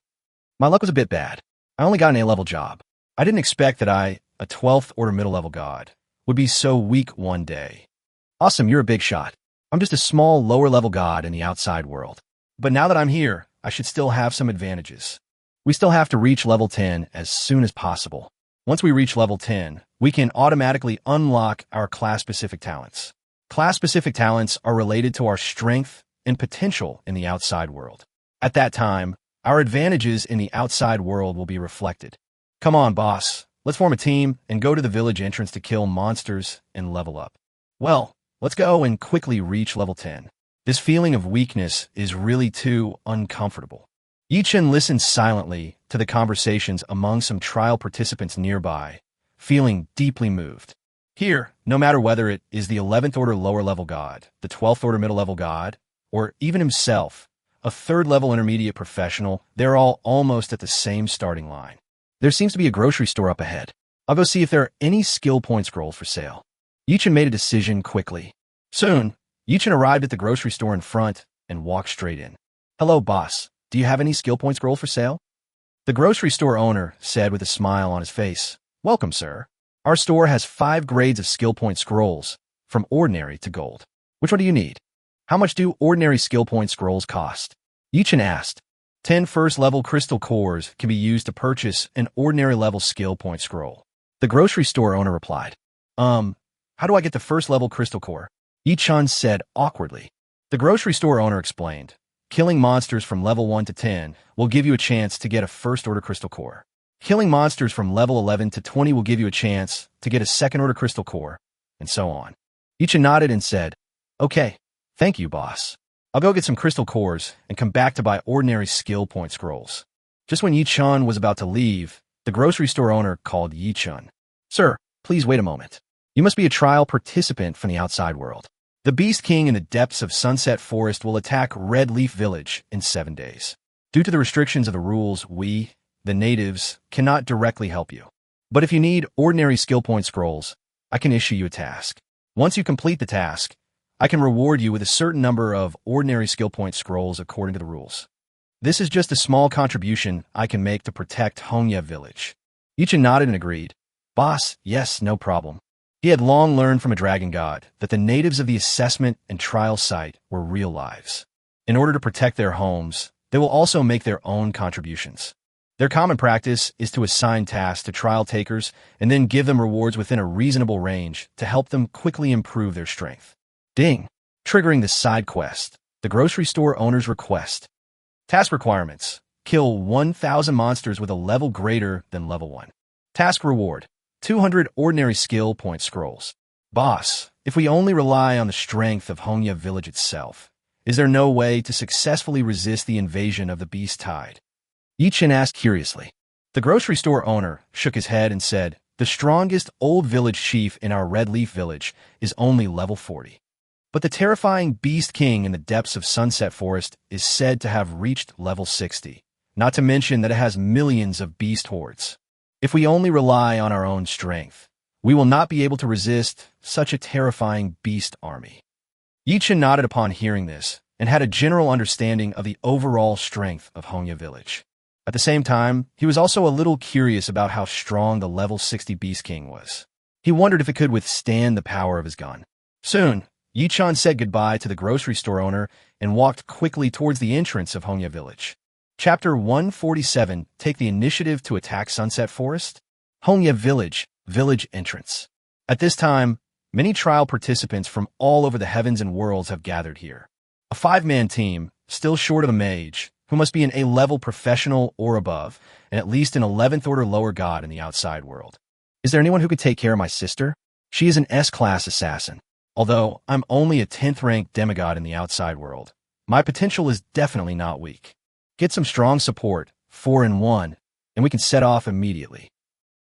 My luck was a bit bad. I only got an A-level job. I didn't expect that I, a 12th order middle-level god, would be so weak one day. Awesome, you're a big shot. I'm just a small lower-level god in the outside world. But now that I'm here, I should still have some advantages. We still have to reach level 10 as soon as possible. Once we reach level 10, we can automatically unlock our class-specific talents. Class-specific talents are related to our strength and potential in the outside world. At that time, our advantages in the outside world will be reflected. Come on, boss. Let's form a team and go to the village entrance to kill monsters and level up. Well, let's go and quickly reach level 10. This feeling of weakness is really too uncomfortable. Yichen listened silently to the conversations among some trial participants nearby, feeling deeply moved. Here, no matter whether it is the 11th order lower level god, the 12th order middle level god, or even himself, a 3rd level intermediate professional, they're all almost at the same starting line. There seems to be a grocery store up ahead. I'll go see if there are any skill point scrolls for sale. Yichen made a decision quickly. Soon, Yichen arrived at the grocery store in front and walked straight in. Hello, boss. Do you have any skill point scrolls for sale? The grocery store owner said with a smile on his face. Welcome, sir. Our store has 5 grades of skill point scrolls, from ordinary to gold. Which one do you need? How much do ordinary skill point scrolls cost? Yichen asked. 10 first-level crystal cores can be used to purchase an ordinary level skill point scroll. The grocery store owner replied. How do I get the first-level crystal core? Yichen said awkwardly. The grocery store owner explained. Killing monsters from level 1 to 10 will give you a chance to get a first-order crystal core. Killing monsters from level 11 to 20 will give you a chance to get a second-order crystal core, and so on. Yichen nodded and said, Okay, thank you, boss. I'll go get some crystal cores and come back to buy ordinary skill point scrolls. Just when Yichen was about to leave, the grocery store owner called Yichen. Sir, please wait a moment. You must be a trial participant from the outside world. The Beast King in the depths of Sunset Forest will attack Red Leaf Village in 7 days. Due to the restrictions of the rules, we, the natives, cannot directly help you. But if you need ordinary skill point scrolls, I can issue you a task. Once you complete the task, I can reward you with a certain number of ordinary skill point scrolls according to the rules. This is just a small contribution I can make to protect Hongya Village. Yichen nodded and agreed. Boss, yes, no problem. He had long learned from a dragon god that the natives of the assessment and trial site were real lives. In order to protect their homes, they will also make their own contributions. Their common practice is to assign tasks to trial takers and then give them rewards within a reasonable range to help them quickly improve their strength. Ding! Triggering the side quest. The grocery store owner's request. Task requirements. Kill 1,000 monsters with a level greater than level 1. Task reward. 200 ordinary skill point scrolls. Boss, if we only rely on the strength of Hongya Village itself, is there no way to successfully resist the invasion of the Beast Tide? Yichen asked curiously. The grocery store owner shook his head and said, The strongest old village chief in our Red Leaf Village is only level 40. But the terrifying Beast King in the depths of Sunset Forest is said to have reached level 60, not to mention that it has millions of beast hordes. If we only rely on our own strength, we will not be able to resist such a terrifying beast army. Yichen nodded upon hearing this and had a general understanding of the overall strength of Hongya Village. At the same time, he was also a little curious about how strong the level 60 Beast King was. He wondered if it could withstand the power of his gun. Soon, Yichen said goodbye to the grocery store owner and walked quickly towards the entrance of Hongya Village. Chapter 147, Take the Initiative to Attack Sunset Forest? Hongya Village, Village Entrance. At this time, many trial participants from all over the heavens and worlds have gathered here. A 5-man team, still short of a mage, who must be an A-level professional or above, and at least an 11th order lower god in the outside world. Is there anyone who could take care of my sister? She is an S-class assassin. Although I'm only a 10th rank demigod in the outside world, my potential is definitely not weak. Get some strong support, 4 in 1, and we can set off immediately.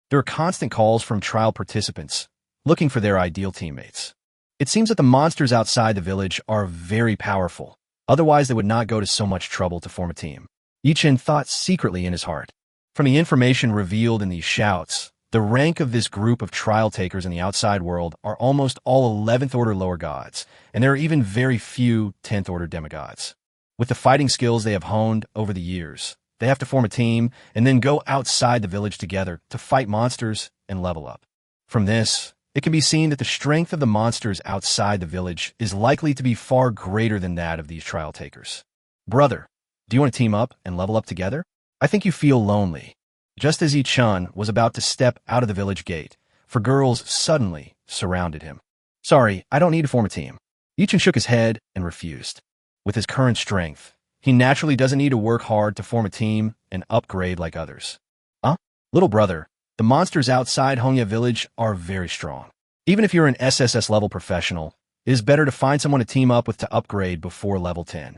There are constant calls from trial participants, looking for their ideal teammates. It seems that the monsters outside the village are very powerful, otherwise they would not go to so much trouble to form a team. Yichen thought secretly in his heart. From the information revealed in these shouts, the rank of this group of trial takers in the outside world are almost all 11th order lower gods, and there are even very few 10th order demigods. With the fighting skills they have honed over the years, they have to form a team and then go outside the village together to fight monsters and level up. From this, it can be seen that the strength of the monsters outside the village is likely to be far greater than that of these trial takers. Brother, do you want to team up and level up together? I think you feel lonely. Just as Yichen was about to step out of the village gate, for girls suddenly surrounded him. Sorry, I don't need to form a team. Yichen shook his head and refused. With his current strength, he naturally doesn't need to work hard to form a team and upgrade like others. Huh? Little brother, the monsters outside Hongya village are very strong. Even if you're an SSS level professional, it is better to find someone to team up with to upgrade before level 10.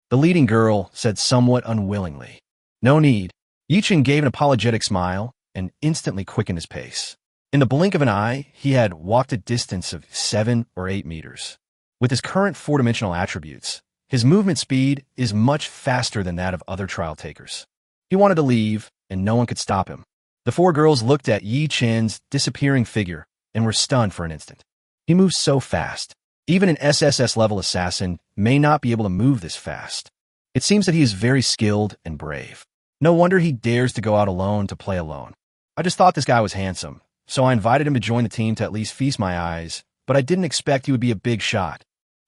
The leading girl said somewhat unwillingly. No need. Yichen gave an apologetic smile and instantly quickened his pace. In the blink of an eye, he had walked a distance of 7 or 8 meters. With his current 4-dimensional attributes, his movement speed is much faster than that of other trial takers. He wanted to leave, and no one could stop him. The 4 girls looked at Yi Chen's disappearing figure and were stunned for an instant. He moves so fast. Even an SSS-level assassin may not be able to move this fast. It seems that he is very skilled and brave. No wonder he dares to go out alone to play alone. I just thought this guy was handsome, so I invited him to join the team to at least feast my eyes, but I didn't expect he would be a big shot.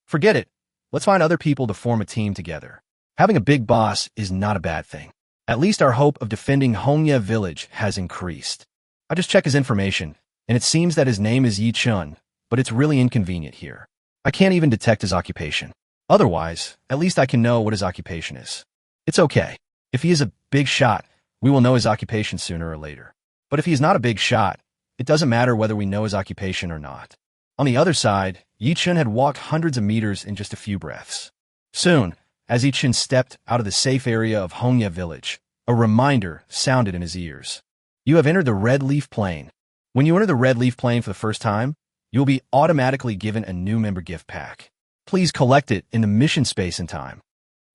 Forget it. Let's find other people to form a team together. Having a big boss is not a bad thing. At least our hope of defending Hongya village has increased. I just checked his information, and it seems that his name is Yi Chun, but it's really inconvenient here. I can't even detect his occupation. Otherwise, at least I can know what his occupation is. It's okay. If he is a big shot, we will know his occupation sooner or later. But if he is not a big shot, it doesn't matter whether we know his occupation or not. On the other side, Yi Chun had walked hundreds of meters in just a few breaths. Soon, as Yi Chun stepped out of the safe area of Hongya village, a reminder sounded in his ears. You have entered the Red Leaf Plain. When you enter the Red Leaf Plain for the first time, you will be automatically given a new member gift pack. Please collect it in the mission space in time.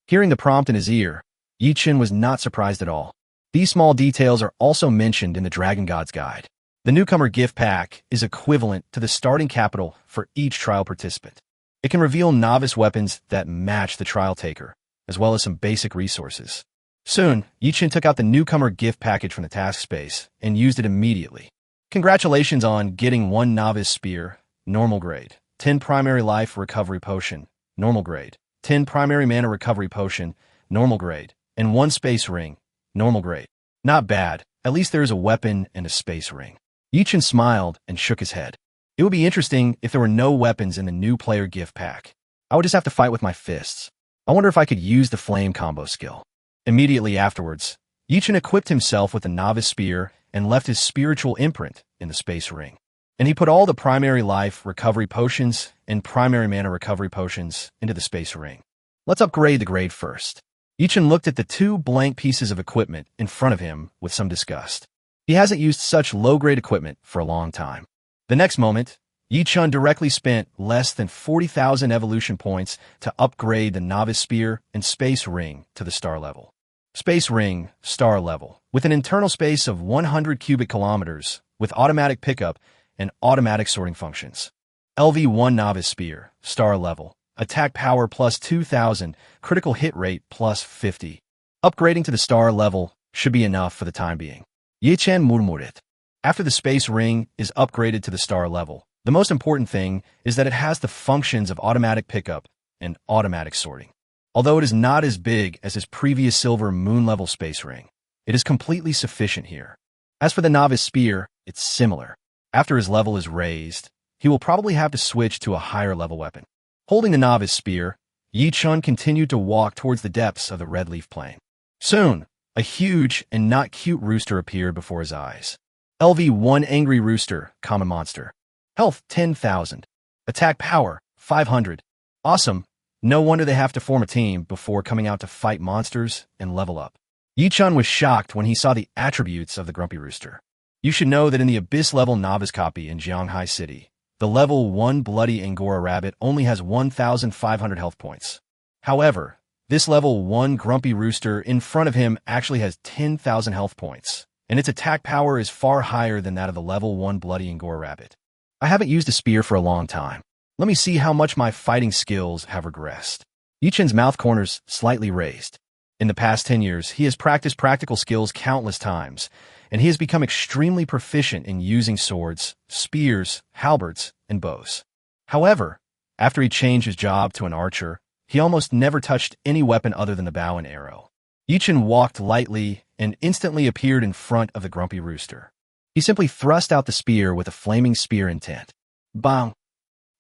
Hearing the prompt in his ear, Yi Chun was not surprised at all. These small details are also mentioned in the Dragon God's Guide. The newcomer gift pack is equivalent to the starting capital for each trial participant. It can reveal novice weapons that match the trial taker, as well as some basic resources. Soon, Yi Chun took out the newcomer gift package from the task space and used it immediately. Congratulations on getting 1 novice spear, normal grade, 10 primary life recovery potion, normal grade, 10 primary mana recovery potion, normal grade, and 1 space ring, normal grade. Not bad. At least there is a weapon and a space ring. Yi Chun smiled and shook his head. It would be interesting if there were no weapons in the new player gift pack. I would just have to fight with my fists. I wonder if I could use the flame combo skill. Immediately afterwards, Yi Chun equipped himself with a novice spear and left his spiritual imprint in the space ring. And he put all the primary life recovery potions and primary mana recovery potions into the space ring. Let's upgrade the grade first. Yi Chun looked at the 2 blank pieces of equipment in front of him with some disgust. He hasn't used such low-grade equipment for a long time. The next moment, Yi Chun directly spent less than 40,000 evolution points to upgrade the novice spear and space ring to the star level. Space ring, star level, with an internal space of 100 cubic kilometers, with automatic pickup and automatic sorting functions. LV1 novice spear, star level, attack power plus 2,000, critical hit rate plus 50. Upgrading to the star level should be enough for the time being. Yi Chun murmured. After the space ring is upgraded to the star level, the most important thing is that it has the functions of automatic pickup and automatic sorting. Although it is not as big as his previous silver moon level space ring, it is completely sufficient here. As for the novice spear, it's similar. After his level is raised, he will probably have to switch to a higher level weapon. Holding the novice spear, Yi Chun continued to walk towards the depths of the Red Leaf Plain. Soon, a huge and not cute rooster appeared before his eyes. LV1 Angry Rooster, Common Monster. Health 10,000. Attack power 500. Awesome. No wonder they have to form a team before coming out to fight monsters and level up. Yi Chun was shocked when he saw the attributes of the Grumpy Rooster. You should know that in the Abyss level novice copy in Jianghai City, the level 1 Bloody Angora Rabbit only has 1,500 health points. However, this level 1 Grumpy Rooster in front of him actually has 10,000 health points, and its attack power is far higher than that of the level 1 Bloody Angora Rabbit. I haven't used a spear for a long time. Let me see how much my fighting skills have regressed. Yi Chun's mouth corners slightly raised. In the past 10 years, he has practiced practical skills countless times, and he has become extremely proficient in using swords, spears, halberds, and bows. However, after he changed his job to an archer, he almost never touched any weapon other than the bow and arrow. Yi Chun walked lightly and instantly appeared in front of the Grumpy Rooster. He simply thrust out the spear with a flaming spear intent. Bang!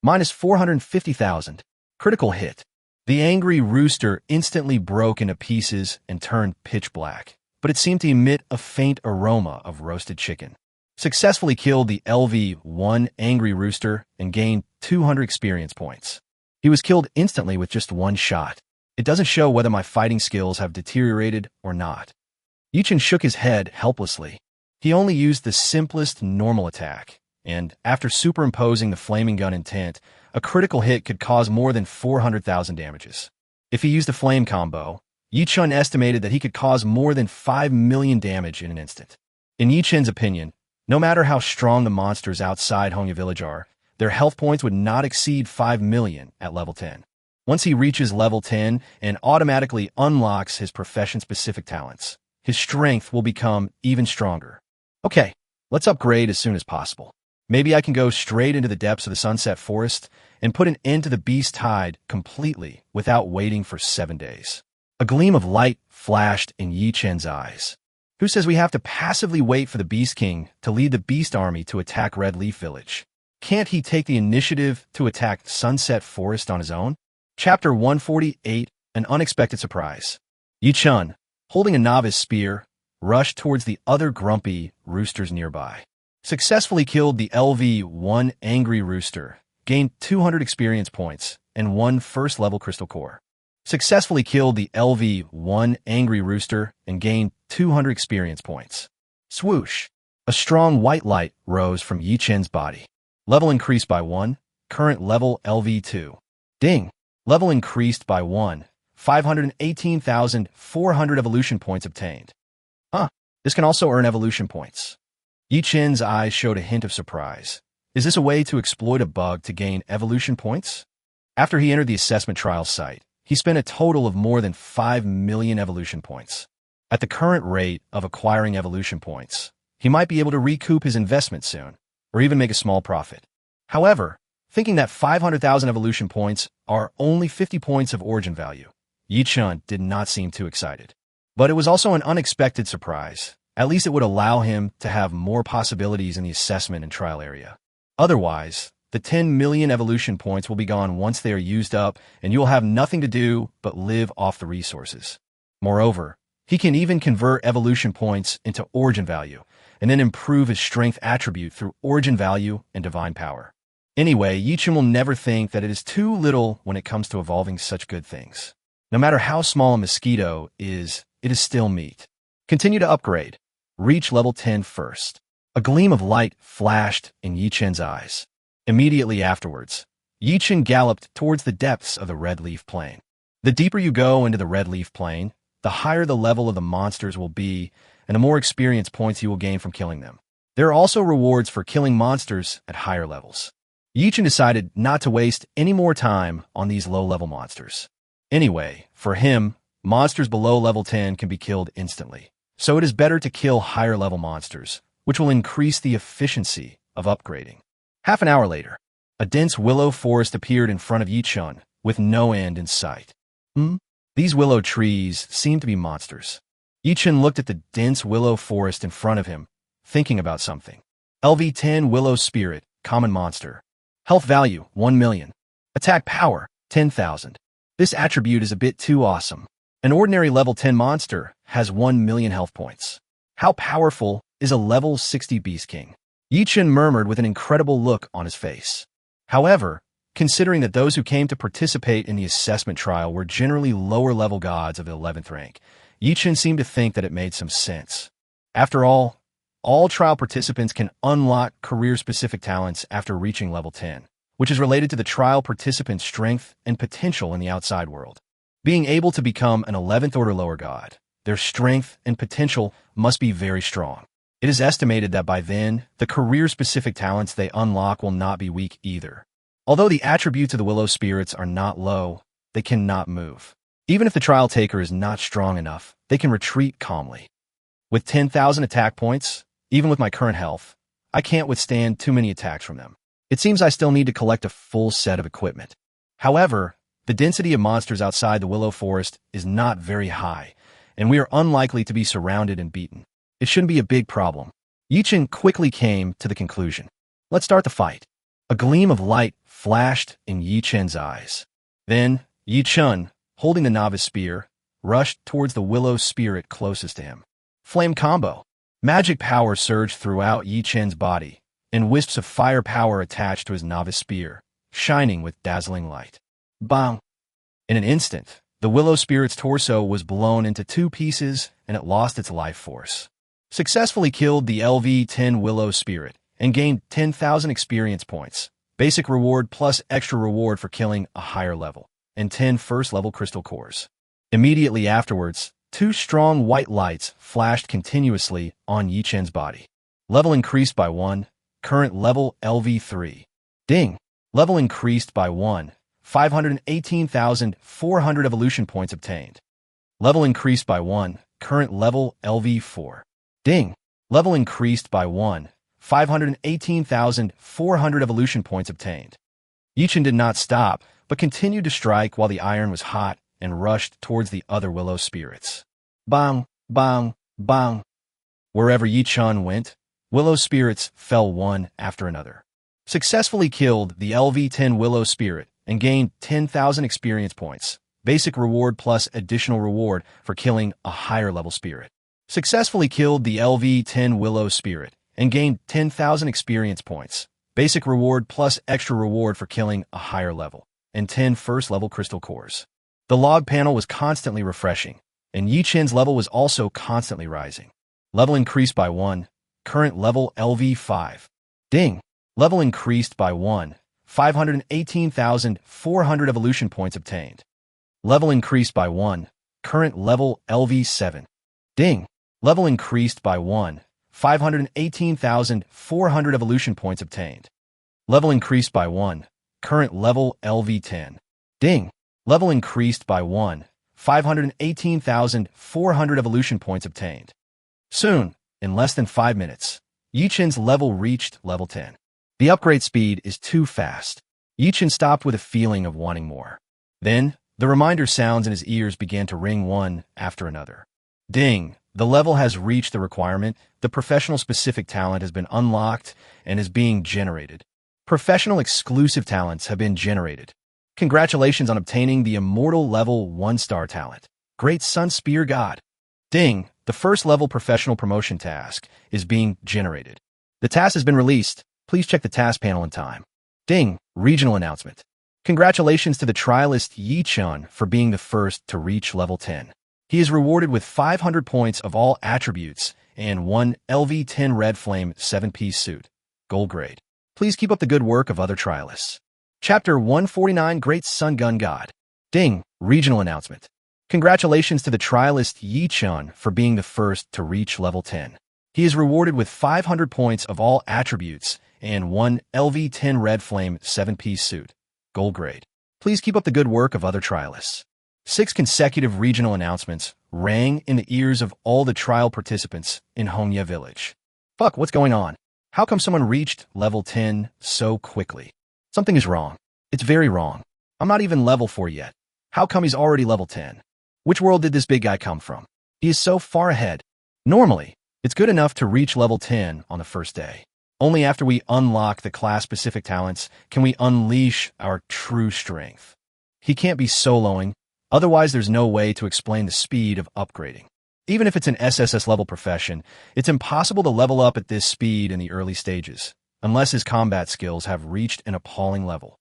Minus 450,000. Critical hit. The angry rooster instantly broke into pieces and turned pitch black, but it seemed to emit a faint aroma of roasted chicken. Successfully killed the LV-1 angry rooster and gained 200 experience points. He was killed instantly with just one shot. It doesn't show whether my fighting skills have deteriorated or not. Yichen shook his head helplessly. He only used the simplest normal attack, and after superimposing the flaming gun intent, a critical hit could cause more than 400,000 damages. If he used a flame combo, Yichen estimated that he could cause more than 5 million damage in an instant. In Yichen's opinion, no matter how strong the monsters outside Hongya Village are, their health points would not exceed 5 million at level 10. Once he reaches level 10 and automatically unlocks his profession-specific talents, his strength will become even stronger. Okay, let's upgrade as soon as possible. Maybe I can go straight into the depths of the Sunset Forest and put an end to the Beast Tide completely without waiting for 7 days. A gleam of light flashed in Yichen's eyes. Who says we have to passively wait for the Beast King to lead the Beast Army to attack Red Leaf Village? Can't he take the initiative to attack Sunset Forest on his own? Chapter 148, An Unexpected Surprise. Yichen, holding a novice spear, rushed towards the other grumpy roosters nearby. Successfully killed the LV-1 angry rooster, gained 200 experience points, and 1 first-level crystal core. Successfully killed the LV-1 angry rooster and gained 200 experience points. Swoosh! A strong white light rose from Yichen's body. Level increased by 1, current level LV2. Ding! Level increased by 1, 518,400 evolution points obtained. This can also earn evolution points. Yichen's eyes showed a hint of surprise. Is this a way to exploit a bug to gain evolution points? After he entered the assessment trial site, he spent a total of more than 5 million evolution points. At the current rate of acquiring evolution points, he might be able to recoup his investment soon, or even make a small profit. However, thinking that 500,000 evolution points are only 50 points of origin value, Yichen did not seem too excited. But it was also an unexpected surprise. At least it would allow him to have more possibilities in the assessment and trial area. Otherwise, the 10 million evolution points will be gone once they are used up, and you will have nothing to do but live off the resources. Moreover, he can even convert evolution points into origin value, and then improve his strength attribute through origin value and divine power. Anyway, Yichen will never think that it is too little when it comes to evolving such good things. No matter how small a mosquito is, it is still meat. Continue to upgrade. Reach level 10 first. A gleam of light flashed in Yichen's eyes. Immediately afterwards, Yichen galloped towards the depths of the Red Leaf Plain. The deeper you go into the Red Leaf Plain, the higher the level of the monsters will be, and the more experience points you will gain from killing them. There are also rewards for killing monsters at higher levels. Yichen decided not to waste any more time on these low-level monsters. Anyway, for him, monsters below level 10 can be killed instantly. So it is better to kill higher-level monsters, which will increase the efficiency of upgrading. Half an hour later, a dense willow forest appeared in front of Yichen, with no end in sight. These willow trees seem to be monsters. Yichen looked at the dense willow forest in front of him, thinking about something. LV-10 Willow Spirit, Common Monster. Health value, 1 million. Attack power, 10,000. This attribute is a bit too awesome. An ordinary level 10 monster has 1 million health points. How powerful is a level 60 Beast King? Yichen murmured with an incredible look on his face. However, considering that those who came to participate in the assessment trial were generally lower-level gods of the 11th rank, Yichen seemed to think that it made some sense. After all trial participants can unlock career-specific talents after reaching level 10, which is related to the trial participant's strength and potential in the outside world. Being able to become an 11th order lower god, their strength and potential must be very strong. It is estimated that by then, the career-specific talents they unlock will not be weak either. Although the attributes of the Willow Spirits are not low, they cannot move. Even if the trial taker is not strong enough, they can retreat calmly. With 10,000 attack points, even with my current health, I can't withstand too many attacks from them. It seems I still need to collect a full set of equipment. However, the density of monsters outside the Willow Forest is not very high, and we are unlikely to be surrounded and beaten. It shouldn't be a big problem. Yichen quickly came to the conclusion. Let's start the fight. A gleam of light flashed in Yichen's eyes. Then, Yichen, holding the novice spear, rushed towards the Willow Spirit closest to him. Flame combo. Magic power surged throughout Yi Chen's body, and wisps of fire power attached to his novice spear, shining with dazzling light. Bang! In an instant, the willow spirit's torso was blown into two pieces and it lost its life force. Successfully killed the LV-10 willow spirit and gained 10,000 experience points, basic reward plus extra reward for killing a higher level, and 10 first-level crystal cores. Immediately afterwards, two strong white lights flashed continuously on Yi Chen's body. Level increased by 1, current level LV3. Ding! Level increased by 1, 518,400 evolution points obtained. Level increased by 1, current level LV4. Ding! Level increased by 1, 518,400 evolution points obtained. Yi Chen did not stop, but continued to strike while the iron was hot and rushed towards the other willow spirits. Bang! Bang! Bang! Wherever Yi Chen went, willow spirits fell one after another. Successfully killed the LV-10 willow spirit and gained 10,000 experience points, basic reward plus additional reward for killing a higher level spirit. Successfully killed the LV-10 willow spirit and gained 10,000 experience points, basic reward plus extra reward for killing a higher level, and 10 first-level crystal cores. The log panel was constantly refreshing, and Yi Chen's level was also constantly rising. Level increased by 1, current level LV5. Ding! Level increased by 1, 518,400 evolution points obtained. Level increased by 1, current level LV7. Ding! Level increased by 1, 518,400 evolution points obtained. Level increased by 1, current level LV10. Ding! Level increased by 1, 518,400 evolution points obtained. Soon, in less than 5 minutes, Yi Chen's level reached level 10. The upgrade speed is too fast. Yi Chen stopped with a feeling of wanting more. Then, the reminder sounds in his ears began to ring one after another. Ding! The level has reached the requirement. The professional specific talent has been unlocked and is being generated. Professional exclusive talents have been generated. Congratulations on obtaining the immortal level 1-star talent. Great Sun Spear God. Ding! The first level professional promotion task is being generated. The task has been released. Please check the task panel in time. Ding! Regional announcement. Congratulations to the trialist Yi Chen for being the first to reach level 10. He is rewarded with 500 points of all attributes and 1 LV-10 Red Flame 7-piece suit. Gold grade. Please keep up the good work of other trialists. Chapter 149 Great Sun Gun God. Ding! Regional announcement. Congratulations to the trialist Yi Chen for being the first to reach level 10. He is rewarded with 500 points of all attributes and 1 LV-10 Red Flame 7-piece suit. Gold grade. Please keep up the good work of other trialists. 6 consecutive regional announcements rang in the ears of all the trial participants in Hongye Village. Fuck, what's going on? How come someone reached level 10 so quickly? Something is wrong. It's very wrong. I'm not even level 4 yet. How come he's already level 10? Which world did this big guy come from? He is so far ahead. Normally, it's good enough to reach level 10 on the first day. Only after we unlock the class-specific talents can we unleash our true strength. He can't be soloing, otherwise there's no way to explain the speed of upgrading. Even if it's an SSS-level profession, it's impossible to level up at this speed in the early stages, unless his combat skills have reached an appalling level.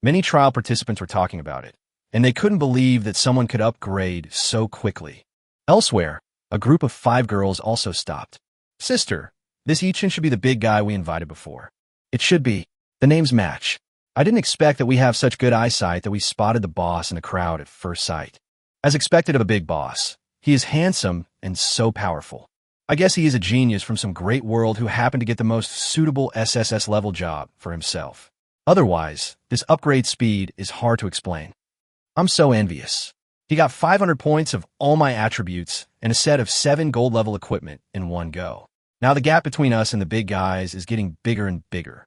Many trial participants were talking about it, and they couldn't believe that someone could upgrade so quickly. Elsewhere, a group of 5 girls also stopped. Sister, this Yi Chen should be the big guy we invited before. It should be. The names match. I didn't expect that we have such good eyesight that we spotted the boss in the crowd at first sight. As expected of a big boss, he is handsome and so powerful. I guess he is a genius from some great world who happened to get the most suitable SSS level job for himself. Otherwise, this upgrade speed is hard to explain. I'm so envious. He got 500 points of all my attributes and a set of 7 gold level equipment in one go. Now the gap between us and the big guys is getting bigger and bigger.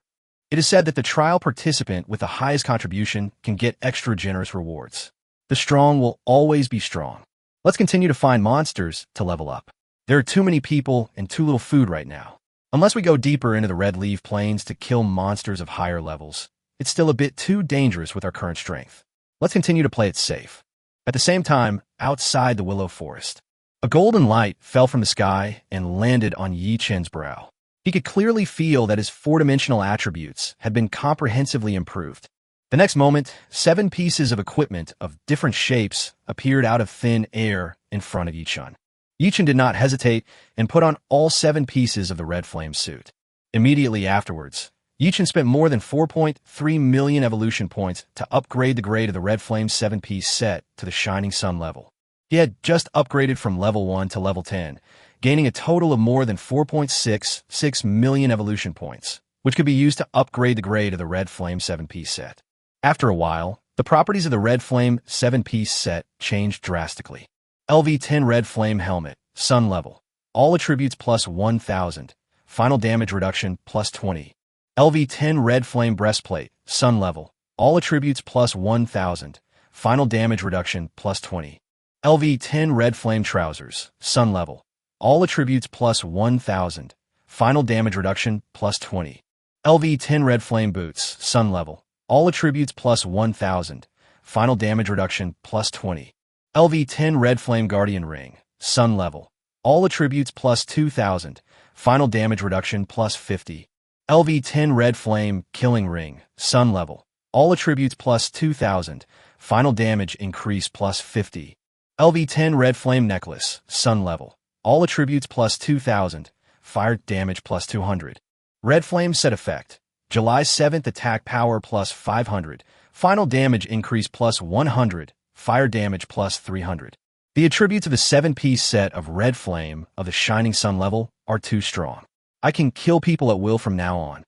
It is said that the trial participant with the highest contribution can get extra generous rewards. The strong will always be strong. Let's continue to find monsters to level up. There are too many people and too little food right now. Unless we go deeper into the Red Leaf Plains to kill monsters of higher levels, it's still a bit too dangerous with our current strength. Let's continue to play it safe. At the same time, outside the Willow Forest, A golden light fell from the sky and landed on Yi Chen's brow. He could clearly feel that his four-dimensional attributes had been comprehensively improved. The next moment, 7 pieces of equipment of different shapes appeared out of thin air in front of Yi Chen. Yi Chen did not hesitate and put on all 7 pieces of the red flame suit. Immediately afterwards, Yi Chen spent more than 4.3 million evolution points to upgrade the grade of the red flame 7-piece set to the Shining Sun level. He had just upgraded from level 1 to level 10, gaining a total of more than 4.66 million evolution points, which could be used to upgrade the grade of the red flame 7-piece set. After a while, the properties of the red flame 7-piece set changed drastically. LV10 red flame helmet, sun level. All attributes plus 1000. Final damage reduction plus 20. LV10 red flame breastplate, sun level. All attributes plus 1000. Final damage reduction plus 20. LV10 red flame trousers, sun level. All attributes plus 1000. Final damage reduction plus 20. LV10 red flame boots, sun level. All attributes plus 1000. Final damage reduction plus 20. LV10 red flame guardian ring, sun level. All attributes plus 2000. Final damage reduction plus 50. LV10 red flame killing ring, sun level. All attributes plus 2000. Final damage increase plus 50. LV10 red flame necklace, sun level. All attributes plus 2000. Fire damage plus 200. Red flame set effect. July 7th attack power plus 500. Final damage increase plus 100. Fire damage plus 300. The attributes of the 7-piece set of red flame of the Shining Sun level are too strong. I can kill people at will from now on.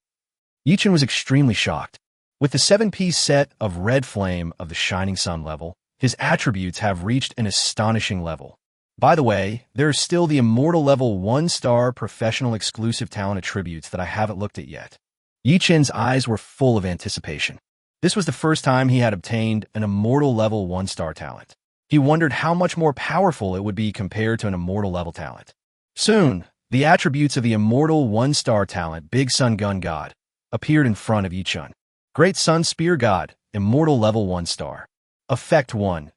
Yi Chen was extremely shocked. With the 7-piece set of red flame of the Shining Sun level, his attributes have reached an astonishing level. By the way, there are still the immortal level 1-star professional exclusive talent attributes that I haven't looked at yet. Yi Chen's eyes were full of anticipation. This was the first time he had obtained an immortal level 1-star talent. He wondered how much more powerful it would be compared to an immortal level talent. Soon, the attributes of the immortal 1-star talent Big Sun Gun God appeared in front of Yi Chen. Great Sun Spear God, immortal level 1-star. Effect 1.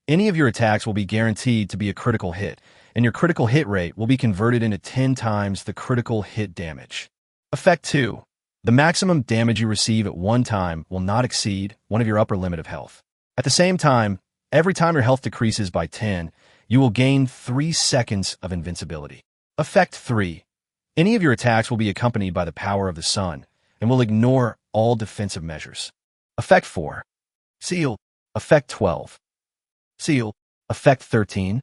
Any of your attacks will be guaranteed to be a critical hit, and your critical hit rate will be converted into 10 times the critical hit damage. Effect 2. The maximum damage you receive at one time will not exceed one of your upper limit of health. At the same time, every time your health decreases by 10, you will gain 3 seconds of invincibility. Effect 3. Any of your attacks will be accompanied by the power of the sun and will ignore all defensive measures. Effect 4. Seal. Effect 12. Seal. Effect 13.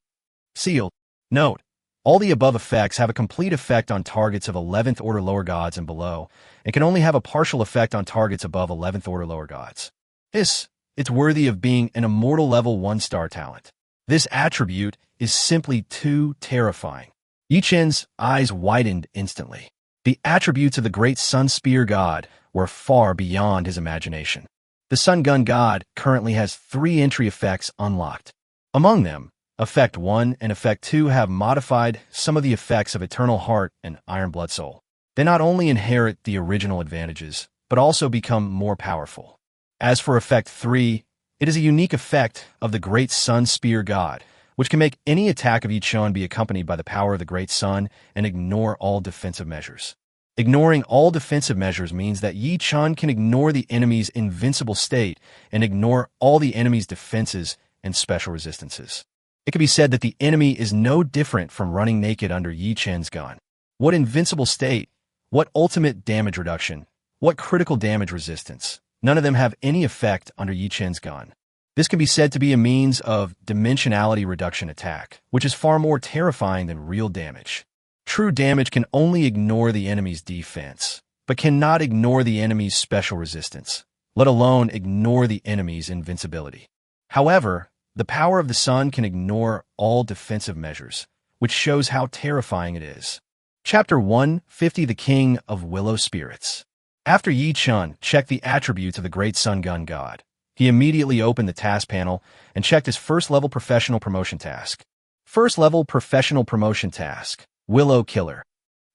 Seal. Note: all the above effects have a complete effect on targets of 11th order lower gods and below, and can only have a partial effect on targets above 11th order lower gods. It's worthy of being an immortal level 1-star talent. This attribute is simply too terrifying. Yi Chen's eyes widened instantly. The attributes of the great Sun Spear God were far beyond his imagination. The Sun Gun God currently has 3 entry effects unlocked. Among them, Effect 1 and Effect 2 have modified some of the effects of Eternal Heart and Iron Blood Soul. They not only inherit the original advantages, but also become more powerful. As for Effect 3, it is a unique effect of the Great Sun Spear God, which can make any attack of Yi Chen be accompanied by the power of the Great Sun and ignore all defensive measures. Ignoring all defensive measures means that Yi Chen can ignore the enemy's invincible state and ignore all the enemy's defenses and special resistances. It can be said that the enemy is no different from running naked under Yi Chen's gun. What invincible state, what ultimate damage reduction, what critical damage resistance, none of them have any effect under Yi Chen's gun. This can be said to be a means of dimensionality reduction attack, which is far more terrifying than real damage. True damage can only ignore the enemy's defense, but cannot ignore the enemy's special resistance, let alone ignore the enemy's invincibility. However, the power of the sun can ignore all defensive measures, which shows how terrifying it is. Chapter 150 The King of Willow Spirits. After Yi Chen checked the attributes of the Great Sun Gun God, he immediately opened the task panel and checked his first-level professional promotion task. First-level professional promotion task, Willow Killer.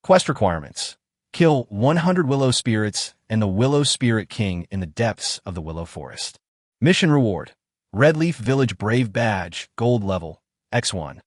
Quest requirements: kill 100 Willow Spirits and the Willow Spirit King in the depths of the Willow Forest. Mission reward: Red Leaf Village Brave Badge, Gold level, X1.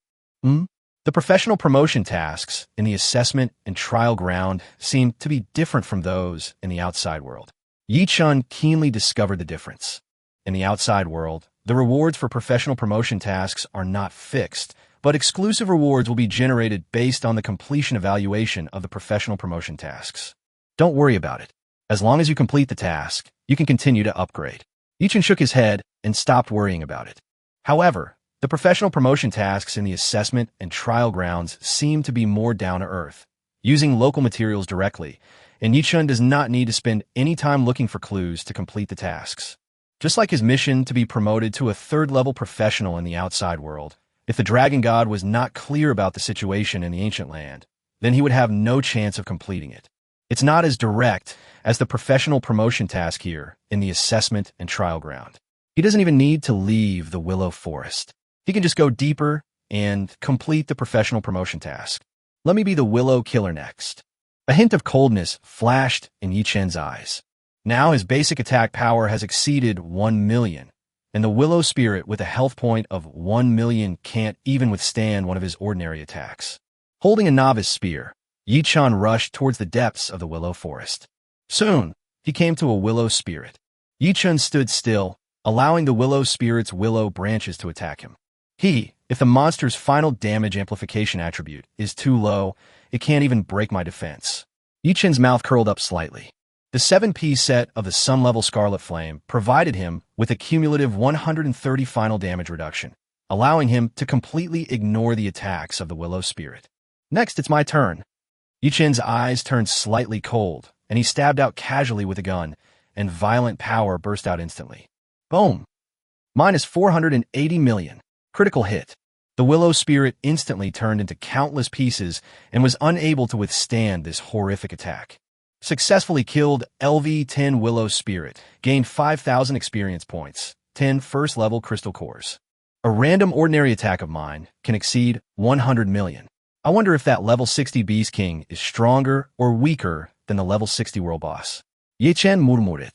The professional promotion tasks in the assessment and trial ground seemed to be different from those in the outside world. Yi-chun keenly discovered the difference. In the outside world, the rewards for professional promotion tasks are not fixed, but exclusive rewards will be generated based on the completion evaluation of the professional promotion tasks. Don't worry about it. As long as you complete the task, you can continue to upgrade. Yi-chun shook his head and stopped worrying about it. However, the professional promotion tasks in the assessment and trial grounds seem to be more down-to-earth, using local materials directly, and Yi-chun does not need to spend any time looking for clues to complete the tasks. Just like his mission to be promoted to a third-level professional in the outside world, if the dragon god was not clear about the situation in the ancient land, then he would have no chance of completing it. It's not as direct as the professional promotion task here in the assessment and trial ground. He doesn't even need to leave the Willow Forest. He can just go deeper and complete the professional promotion task. Let me be the Willow Killer next. A hint of coldness flashed in Yi-chun's eyes. Now his basic attack power has exceeded 1 million, and the Willow Spirit with a health point of 1 million can't even withstand one of his ordinary attacks. Holding a novice spear, Yi-chun rushed towards the depths of the Willow Forest. Soon, he came to a Willow Spirit. Yi-chun stood still, allowing the Willow Spirit's willow branches to attack him. If the monster's final damage amplification attribute is too low, it can't even break my defense. Yi-chun's mouth curled up slightly. The 7-piece set of the Sun-level Scarlet Flame provided him with a cumulative 130 final damage reduction, allowing him to completely ignore the attacks of the Willow Spirit. Next, it's my turn. Yi-chun's eyes turned slightly cold, and he stabbed out casually with a gun, and violent power burst out instantly. Boom! Minus 480 million. Critical hit. The Willow Spirit instantly turned into countless pieces and was unable to withstand this horrific attack. Successfully killed LV-10 Willow Spirit, gained 5,000 experience points, 10 first-level crystal cores. A random ordinary attack of mine can exceed 100 million. I wonder if that level 60 Beast King is stronger or weaker than the level 60 World Boss. Yi-chun murmured.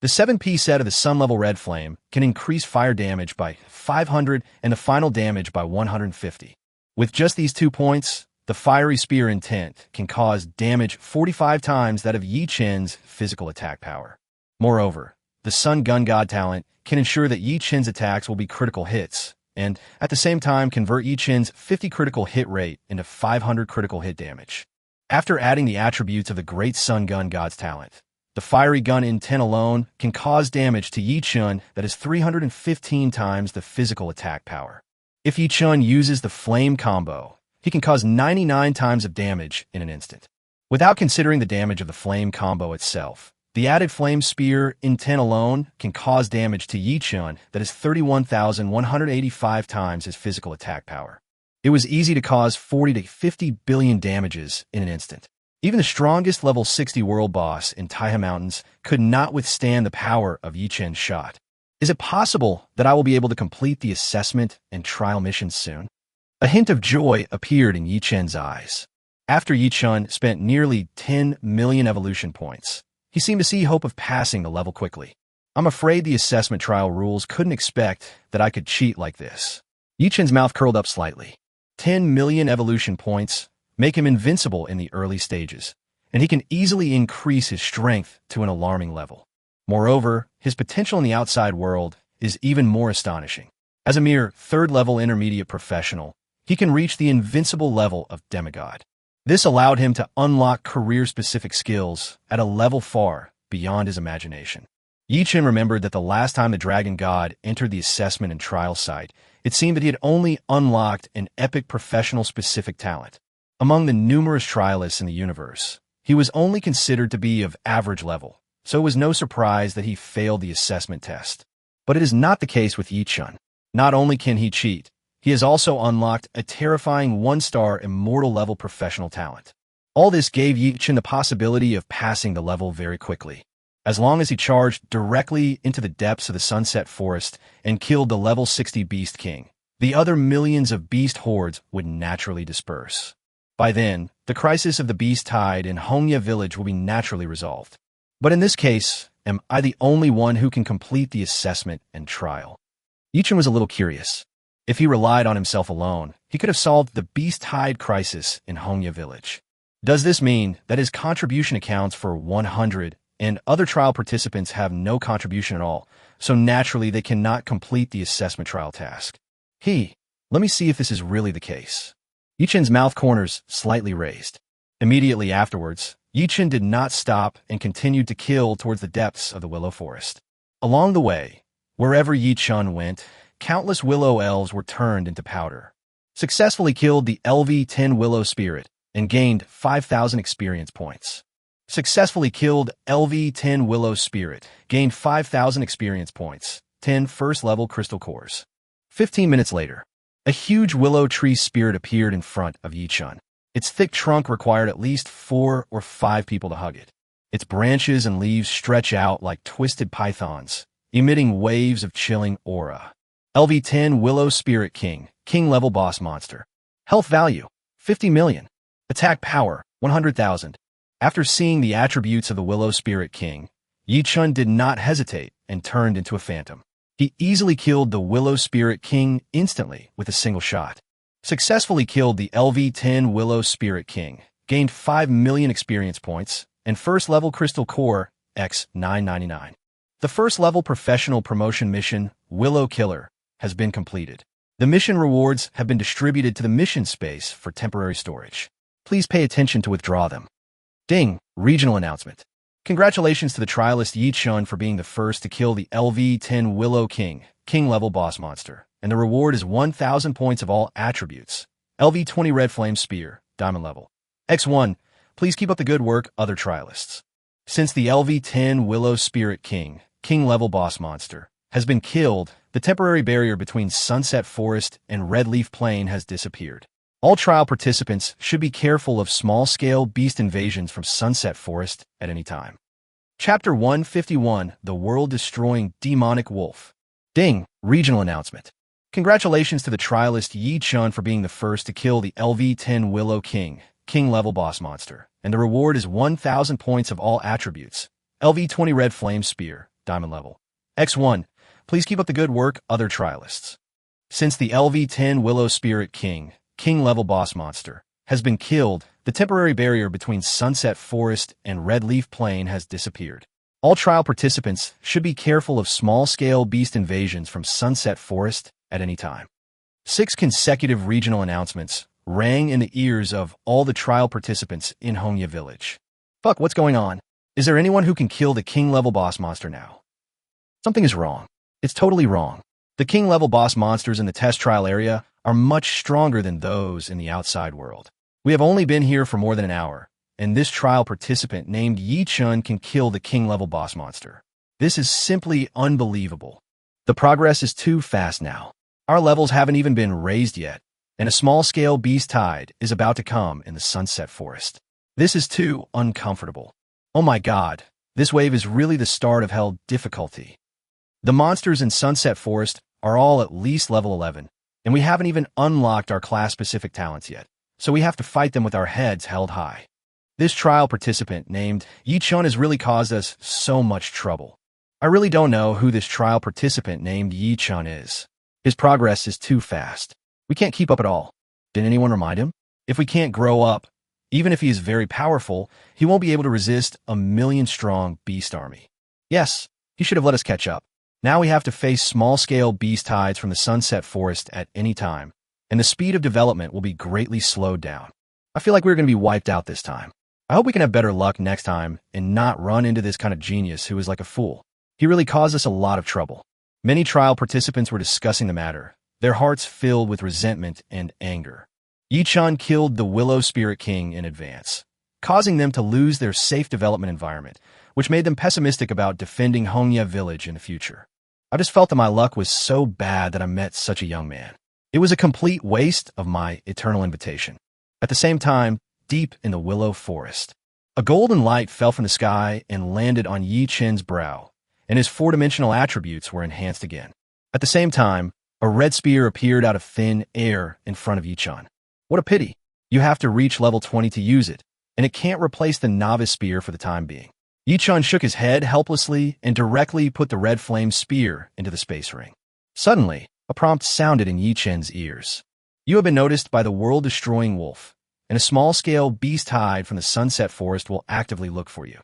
The 7-piece set of the Sun-level Red Flame can increase fire damage by 500 and the final damage by 150. With just these 2 points, the Fiery Spear Intent can cause damage 45 times that of Yi-chun's physical attack power. Moreover, the Sun Gun God talent can ensure that Yi-chun's attacks will be critical hits, and at the same time convert Yi-chun's 50 critical hit rate into 500 critical hit damage. After adding the attributes of the Great Sun Gun God's talent, the Fiery Gun Intent alone can cause damage to Yi-chun that is 315 times the physical attack power. If Yi-chun uses the Flame combo, he can cause 99 times of damage in an instant. Without considering the damage of the Flame combo itself, the added Flame Spear Intent alone can cause damage to Yi-chun that is 31,185 times his physical attack power. It was easy to cause 40 to 50 billion damages in an instant. Even the strongest level 60 world boss in Taiha Mountains could not withstand the power of Yi-chun's shot. Is it possible that I will be able to complete the assessment and trial missions soon? A hint of joy appeared in Yi-chun's eyes. After Yi-chun spent nearly 10 million evolution points, he seemed to see hope of passing the level quickly. I'm afraid the assessment trial rules couldn't expect that I could cheat like this. Yi-chun's mouth curled up slightly. 10 million evolution points make him invincible in the early stages, and he can easily increase his strength to an alarming level. Moreover, his potential in the outside world is even more astonishing. As a mere third-level intermediate professional, he can reach the invincible level of demigod. This allowed him to unlock career-specific skills at a level far beyond his imagination. Yi-chun remembered that the last time the dragon god entered the assessment and trial site, it seemed that he had only unlocked an epic professional-specific talent. Among the numerous trialists in the universe, he was only considered to be of average level, so it was no surprise that he failed the assessment test. But it is not the case with Yi-chun. Not only can he cheat, he has also unlocked a terrifying 1-star immortal level professional talent. All this gave Yi-chun the possibility of passing the level very quickly. As long as he charged directly into the depths of the Sunset Forest and killed the level 60 Beast King, the other millions of beast hordes would naturally disperse. By then, the crisis of the Beast Tide in Hongya Village will be naturally resolved. But in this case, am I the only one who can complete the assessment and trial? Yi-chun was a little curious. If he relied on himself alone, he could have solved the beast tide crisis in Hongya village. Does this mean that his contribution accounts for 100 and other trial participants have no contribution at all, so naturally they cannot complete the assessment trial task? Let me see if this is really the case. Yichen's mouth corners slightly raised. Immediately afterwards, Yichen did not stop and continued to kill towards the depths of the willow forest. Along the way, wherever Yichen went, countless willow elves were turned into powder. Successfully killed the LV-10 willow spirit and gained 5,000 experience points. Successfully killed LV-10 willow spirit, gained 5,000 experience points, 10 first-level crystal cores. 15 minutes later, a huge willow tree spirit appeared in front of Yichen. Its thick trunk required at least 4 or 5 people to hug it. Its branches and leaves stretch out like twisted pythons, emitting waves of chilling aura. LV-10 Willow Spirit King, King-level boss monster. Health value, 50 million. Attack power, 100,000. After seeing the attributes of the Willow Spirit King, Yichen did not hesitate and turned into a phantom. He easily killed the Willow Spirit King instantly with a single shot. Successfully killed the LV-10 Willow Spirit King, gained 5 million experience points, and first-level Crystal Core, X 999. The first-level professional promotion mission, Willow Killer, has been completed. The mission rewards have been distributed to the mission space for temporary storage. Please pay attention to withdraw them. Ding! Regional announcement. Congratulations to the trialist Yichen for being the first to kill the LV-10 Willow King, King-level boss monster, and the reward is 1,000 points of all attributes. LV-20 Red Flame Spear, Diamond level. X1, please keep up the good work, other trialists. Since the LV-10 Willow Spirit King, King-level boss monster, has been killed, the temporary barrier between Sunset Forest and Red Leaf Plain has disappeared. All trial participants should be careful of small-scale beast invasions from Sunset Forest at any time. Chapter 151, The World-Destroying Demonic Wolf. Ding! Regional announcement. Congratulations to the trialist Yichen for being the first to kill the LV-10 Willow King, King-level boss monster, and the reward is 1,000 points of all attributes. LV-20 Red Flame Spear, Diamond level. X1, please keep up the good work, other trialists. Since the LV-10 Willow Spirit King, King-level boss monster, has been killed, the temporary barrier between Sunset Forest and Red Leaf Plain has disappeared. All trial participants should be careful of small-scale beast invasions from Sunset Forest at any time. 6 consecutive regional announcements rang in the ears of all the trial participants in Hongya Village. Fuck, what's going on? Is there anyone who can kill the King-level boss monster now? Something is wrong. It's totally wrong. The King-level boss monsters in the test trial area are much stronger than those in the outside world. We have only been here for more than an hour, and this trial participant named Yichen can kill the King-level boss monster. This is simply unbelievable. The progress is too fast now. Our levels haven't even been raised yet, and a small-scale beast tide is about to come in the Sunset Forest. This is too uncomfortable. Oh my god, this wave is really the start of hell difficulty. The monsters in Sunset Forest are all at least level 11, and we haven't even unlocked our class-specific talents yet, so we have to fight them with our heads held high. This trial participant named Yichen has really caused us so much trouble. I really don't know who this trial participant named Yichen is. His progress is too fast. We can't keep up at all. Did anyone remind him? If we can't grow up, even if he is very powerful, he won't be able to resist a million-strong beast army. Yes, he should have let us catch up. Now we have to face small-scale beast tides from the Sunset Forest at any time, and the speed of development will be greatly slowed down. I feel like we're going to be wiped out this time. I hope we can have better luck next time and not run into this kind of genius who is like a fool. He really caused us a lot of trouble. Many trial participants were discussing the matter, their hearts filled with resentment and anger. Yichen killed the Willow Spirit King in advance, causing them to lose their safe development environment, which made them pessimistic about defending Hongya Village in the future. I just felt that my luck was so bad that I met such a young man. It was a complete waste of my eternal invitation. At the same time, deep in the Willow Forest, a golden light fell from the sky and landed on Yichen's brow, and his 4-dimensional attributes were enhanced again. At the same time, a red spear appeared out of thin air in front of Yichen. What a pity. You have to reach level 20 to use it, and it can't replace the novice spear for the time being. Yichen shook his head helplessly and directly put the red flame spear into the space ring. Suddenly, a prompt sounded in Yichen's ears. You have been noticed by the world-destroying wolf, and a small-scale beast-hide from the Sunset Forest will actively look for you.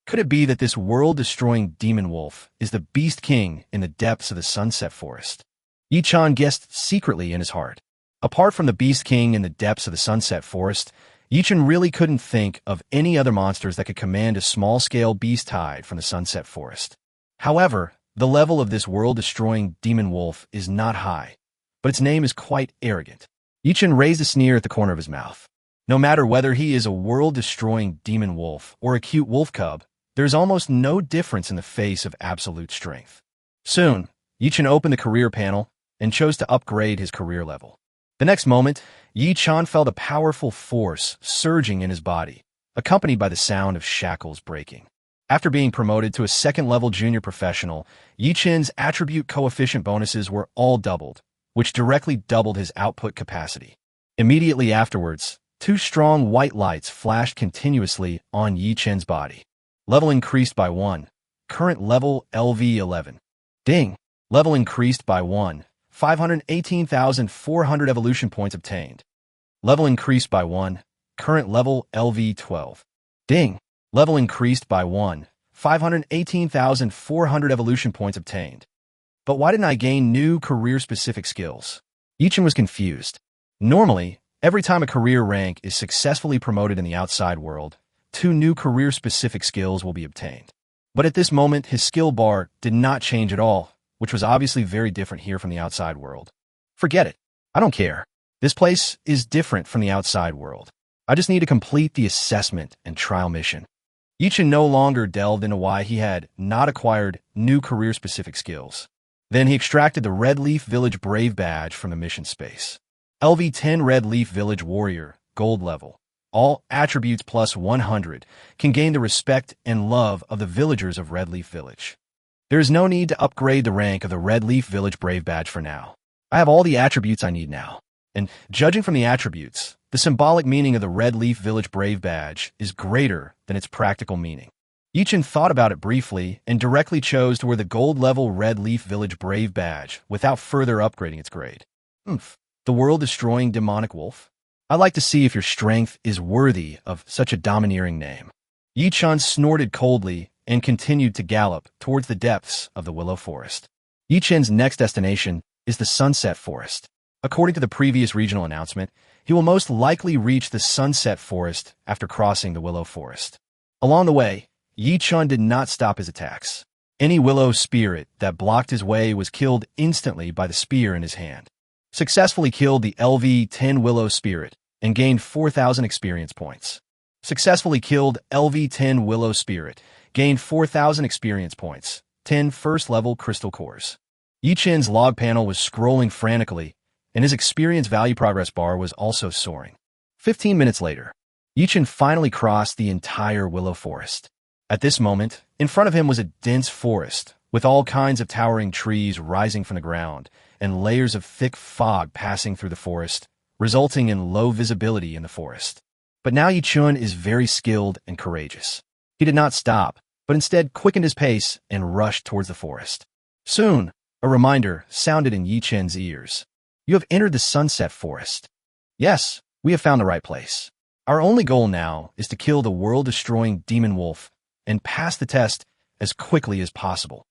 Could it be that this world-destroying demon wolf is the Beast King in the depths of the Sunset Forest? Yi-chan guessed secretly in his heart. Apart from the Beast King in the depths of the Sunset Forest, Yi-chan really couldn't think of any other monsters that could command a small-scale beast-hide from the Sunset Forest. However, the level of this world-destroying demon wolf is not high, but its name is quite arrogant. Yi-chan raised a sneer at the corner of his mouth. No matter whether he is a world-destroying demon wolf or a cute wolf cub, there is almost no difference in the face of absolute strength. Soon, Yi-chan opened the career panel and chose to upgrade his career level. The next moment, Yi-chan felt a powerful force surging in his body, accompanied by the sound of shackles breaking. After being promoted to a second-level junior professional, Yi-chan's attribute coefficient bonuses were all doubled, which directly doubled his output capacity. Immediately afterwards, two strong white lights flashed continuously on Yi-chan's body. Level increased by 1. Current level LV11. Ding! Level increased by 1. 518,400 evolution points obtained. Level increased by 1. Current level LV12. Ding! Level increased by 1. 518,400 evolution points obtained. But why didn't I gain new career-specific skills? Yi-chan was confused. Normally, every time a career rank is successfully promoted in the outside world, 2 new career-specific skills will be obtained. But at this moment, his skill bar did not change at all, which was obviously very different here from the outside world. Forget it. I don't care. This place is different from the outside world. I just need to complete the assessment and trial mission. Yi-chan no longer delved into why he had not acquired new career-specific skills. Then he extracted the Red Leaf Village Brave badge from the mission space. LV10 Red Leaf Village Warrior, gold level. All attributes plus 100 can gain the respect and love of the villagers of Red Leaf Village. There is no need to upgrade the rank of the Red Leaf Village Brave badge for now. I have all the attributes I need now. And judging from the attributes, the symbolic meaning of the Red Leaf Village Brave badge is greater than its practical meaning. Yi-chan thought about it briefly and directly chose to wear the gold-level Red Leaf Village Brave badge without further upgrading its grade. The world-destroying demonic wolf? I'd like to see if your strength is worthy of such a domineering name. Yi-chan snorted coldly and continued to gallop towards the depths of the Willow Forest. Yi-chan's next destination is the Sunset Forest. According to the previous regional announcement, he will most likely reach the Sunset Forest after crossing the Willow Forest. Along the way, Yi-chan did not stop his attacks. Any Willow spirit that blocked his way was killed instantly by the spear in his hand. Successfully killed the LV10 Willow spirit and gained 4,000 experience points. Successfully killed LV10 Willow spirit, gained 4,000 experience points, 10 first-level crystal cores. Yi-chan's log panel was scrolling frantically, and his experience value progress bar was also soaring. 15 minutes later, Yi-chan finally crossed the entire Willow Forest. At this moment, in front of him was a dense forest, with all kinds of towering trees rising from the ground, and layers of thick fog passing through the forest, resulting in low visibility in the forest. But now Yi-chan is very skilled and courageous. He did not stop, but instead quickened his pace and rushed towards the forest. Soon, a reminder sounded in Yi-chan's ears. You have entered the Sunset Forest. Yes, we have found the right place. Our only goal now is to kill the world-destroying demon wolf and pass the test as quickly as possible.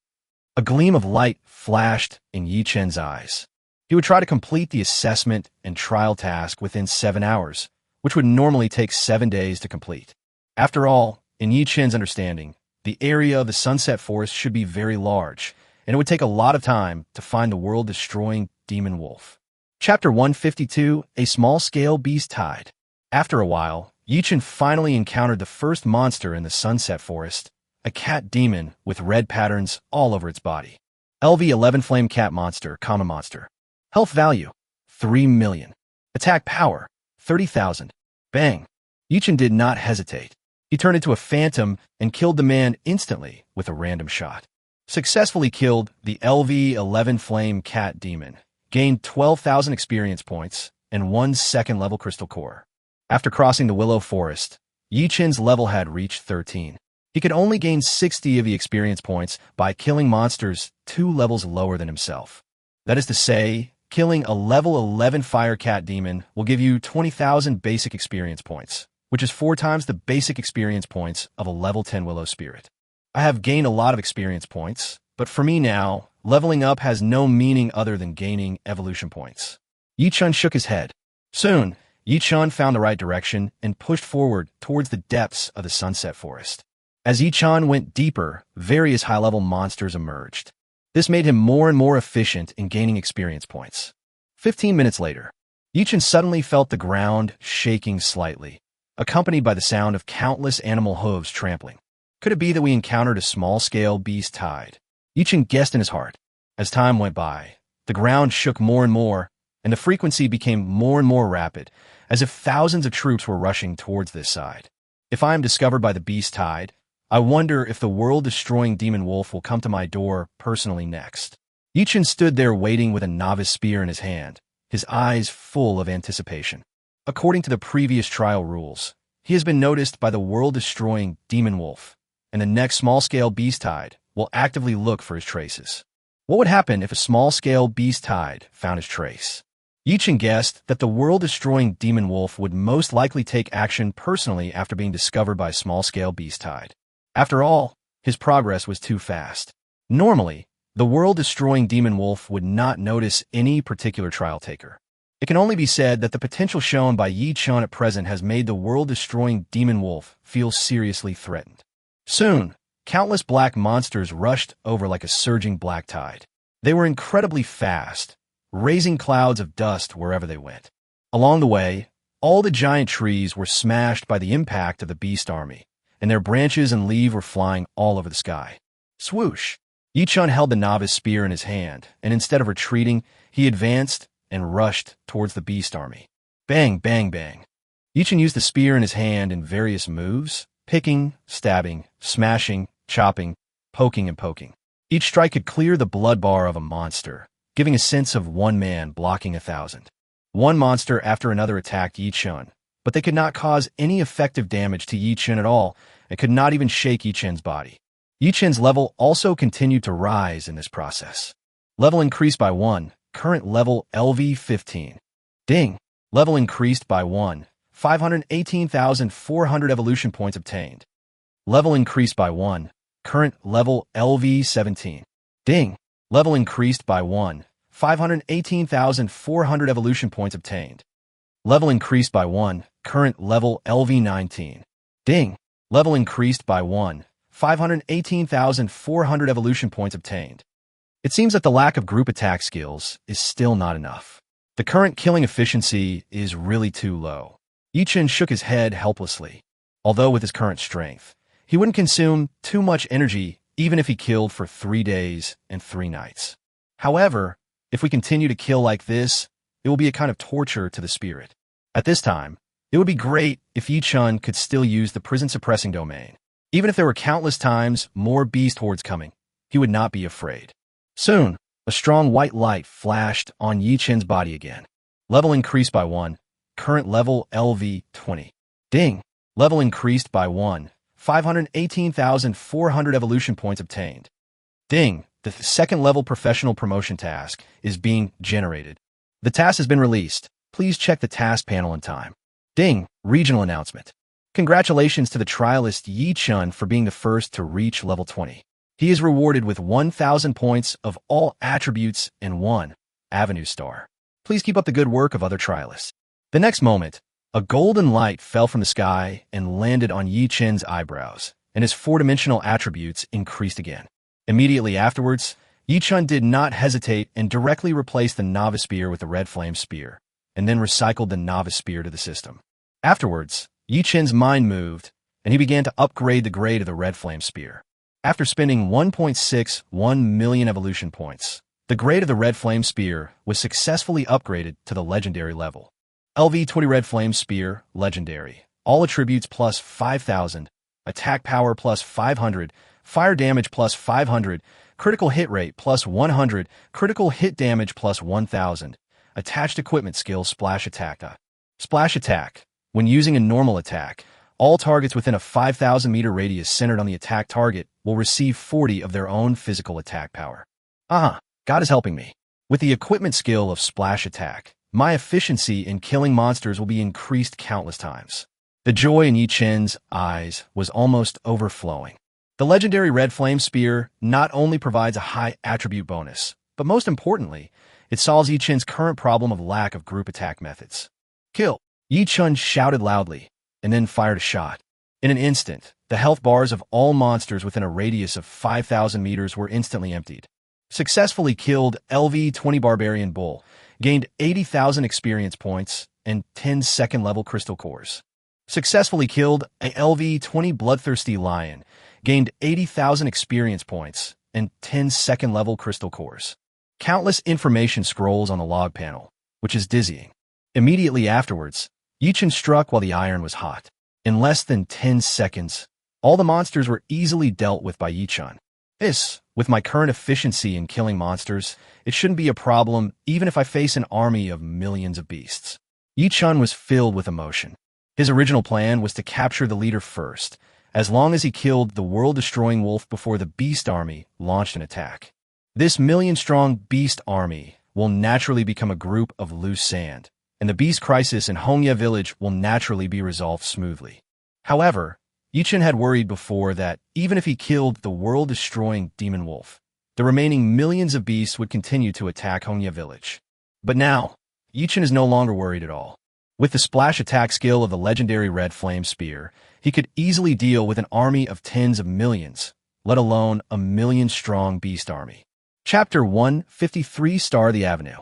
A gleam of light flashed in Yi-chan's eyes. He would try to complete the assessment and trial task within 7 hours, which would normally take 7 days to complete. After all, in Yi-chan's understanding, the area of the Sunset Forest should be very large, and it would take a lot of time to find the world-destroying demon wolf. Chapter 152, A Small-Scale Beast-Hide. After a while, Yi-chan finally encountered the first monster in the Sunset Forest, a cat demon with red patterns all over its body. LV11 Flame Cat Monster, Common Monster. Health value, 3 million. Attack power, 30,000. Bang! Yi-chan did not hesitate. He turned into a phantom and killed the man instantly with a random shot. Successfully killed the LV11 Flame Cat Demon, gained 12,000 experience points, and 1 second-level crystal core. After crossing the Willow Forest, Yi-chan's level had reached 13. He could only gain 60 of the experience points by killing monsters 2 levels lower than himself. That is to say, Killing a level 11 Fire Cat Demon will give you 20,000 basic experience points, which is 4 times the basic experience points of a level 10 Willow Spirit. I have gained a lot of experience points, but for me now, leveling up has no meaning other than gaining evolution points. Yi-chun shook his head. Soon, Yi-chun found the right direction and pushed forward towards the depths of the Sunset Forest. As Yi-chun went deeper, various high-level monsters emerged. This made him more and more efficient in gaining experience points. 15 minutes later, Yi-chun suddenly felt the ground shaking slightly, accompanied by the sound of countless animal hooves trampling. Could it be that we encountered a small-scale beast tide? Yi-chun guessed in his heart. As time went by, the ground shook more and more, and the frequency became more and more rapid, as if thousands of troops were rushing towards this side. If I am discovered by the beast tide, I wonder if the world-destroying demon wolf will come to my door personally next. Yi-chun stood there waiting with a novice spear in his hand, his eyes full of anticipation. According to the previous trial rules, he has been noticed by the world-destroying demon wolf, and the next small-scale beast tide will actively look for his traces. What would happen if a small-scale beast tide found his trace? Yi-chun guessed that the world-destroying demon wolf would most likely take action personally after being discovered by a small-scale beast tide. After all, his progress was too fast. Normally, the world-destroying demon wolf would not notice any particular trial taker. It can only be said that the potential shown by Yi-chun at present has made the world-destroying demon wolf feel seriously threatened. Soon, countless black monsters rushed over like a surging black tide. They were incredibly fast, raising clouds of dust wherever they went. Along the way, all the giant trees were smashed by the impact of the beast army, and their branches and leaves were flying all over the sky. Swoosh! Yi-chun held the novice spear in his hand, and instead of retreating, he advanced and rushed towards the beast army. Bang, bang, bang. Yi-chun used the spear in his hand in various moves, picking, stabbing, smashing, chopping, poking, and poking. Each strike could clear the blood bar of a monster, giving a sense of one man blocking 1,000. One monster after another attacked Yi-chun, but they could not cause any effective damage to Yi-chun at all, and could not even shake Yi-chun's body. Yi-chun's level also continued to rise in this process. Level increased by 1, current level LV15. Ding! Level increased by 1, 518,400 evolution points obtained. Level increased by 1, current level LV17. Ding! Level increased by 1, 518,400 evolution points obtained. Level increased by 1, current level LV19. Ding! Level increased by 1, 518,400 evolution points obtained. It seems that the lack of group attack skills is still not enough. The current killing efficiency is really too low. Yi-chun shook his head helplessly. Although with his current strength, he wouldn't consume too much energy even if he killed for 3 days and 3 nights. However, if we continue to kill like this, it will be a kind of torture to the spirit. At this time, it would be great if Yi-chun could still use the prison suppressing domain. Even if there were countless times more beast hordes coming, he would not be afraid. Soon, a strong white light flashed on Yi-chun's body again. Level increased by 1, current level LV20. Ding! Level increased by 1, 518,400 evolution points obtained. Ding! The second level professional promotion task is being generated. The task has been released. Please check the task panel in time. Ding! Regional announcement. Congratulations to the trialist Yi-chun for being the first to reach level 20. He is rewarded with 1,000 points of all attributes and 1 Avenue Star. Please keep up the good work of other trialists. The next moment, a golden light fell from the sky and landed on Yi-chun's eyebrows, and his 4-dimensional attributes increased again. Immediately afterwards, Yi-chun did not hesitate and directly replaced the novice spear with the red flame spear, and then recycled the novice spear to the system. Afterwards, Yi-chun's mind moved, and he began to upgrade the grade of the red flame spear. After spending 1.61 million evolution points, the grade of the red flame spear was successfully upgraded to the legendary level. LV20 Red Flame Spear, Legendary. All attributes plus 5,000, attack power plus 500, fire damage plus 500, critical hit rate plus 100, critical hit damage plus 1,000. Attached equipment skill Splash Attack. Splash Attack. When using a normal attack, all targets within a 5,000 meter radius centered on the attack target will receive 40 of their own physical attack power. God is helping me. With the equipment skill of splash attack, my efficiency in killing monsters will be increased countless times. The joy in Yi Chen's eyes was almost overflowing. The legendary Red Flame Spear not only provides a high attribute bonus, but most importantly, it solves Yi Chen's current problem of lack of group attack methods. Kill! Yi Chen shouted loudly, and then fired a shot. In an instant, the health bars of all monsters within a radius of 5,000 meters were instantly emptied. Successfully killed LV-20 Barbarian Bull, gained 80,000 experience points and 10 second-level crystal cores. Successfully killed a LV-20 Bloodthirsty Lion, gained 80,000 experience points and 10 second-level crystal cores. Countless information scrolls on the log panel, which is dizzying. Immediately afterwards, Yi Chen struck while the iron was hot. In less than 10 seconds, all the monsters were easily dealt with by Yi Chen. With my current efficiency in killing monsters, it shouldn't be a problem even if I face an army of millions of beasts. Yi Chen was filled with emotion. His original plan was to capture the leader first, as long as he killed the world-destroying wolf before the beast army launched an attack. This million-strong beast army will naturally become a group of loose sand, and the beast crisis in Hongya village will naturally be resolved smoothly. However, Yi Chen had worried before that even if he killed the world-destroying demon wolf, the remaining millions of beasts would continue to attack Hongya village. But now, Yi Chen is no longer worried at all. With the splash attack skill of the legendary Red Flame Spear, he could easily deal with an army of tens of millions, let alone a million-strong beast army. Chapter 153 Star of the Avenue.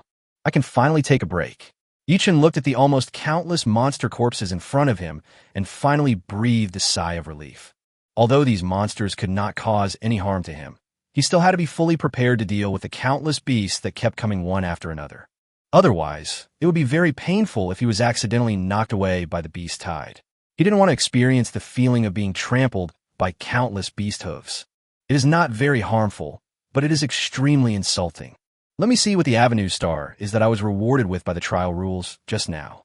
I can finally take a break. Yi Chen looked at the almost countless monster corpses in front of him and finally breathed a sigh of relief. Although these monsters could not cause any harm to him, he still had to be fully prepared to deal with the countless beasts that kept coming one after another. Otherwise, it would be very painful if he was accidentally knocked away by the beast tide. He didn't want to experience the feeling of being trampled by countless beast hooves. It is not very harmful, but it is extremely insulting. Let me see what the Avenue Star is that I was rewarded with by the trial rules just now.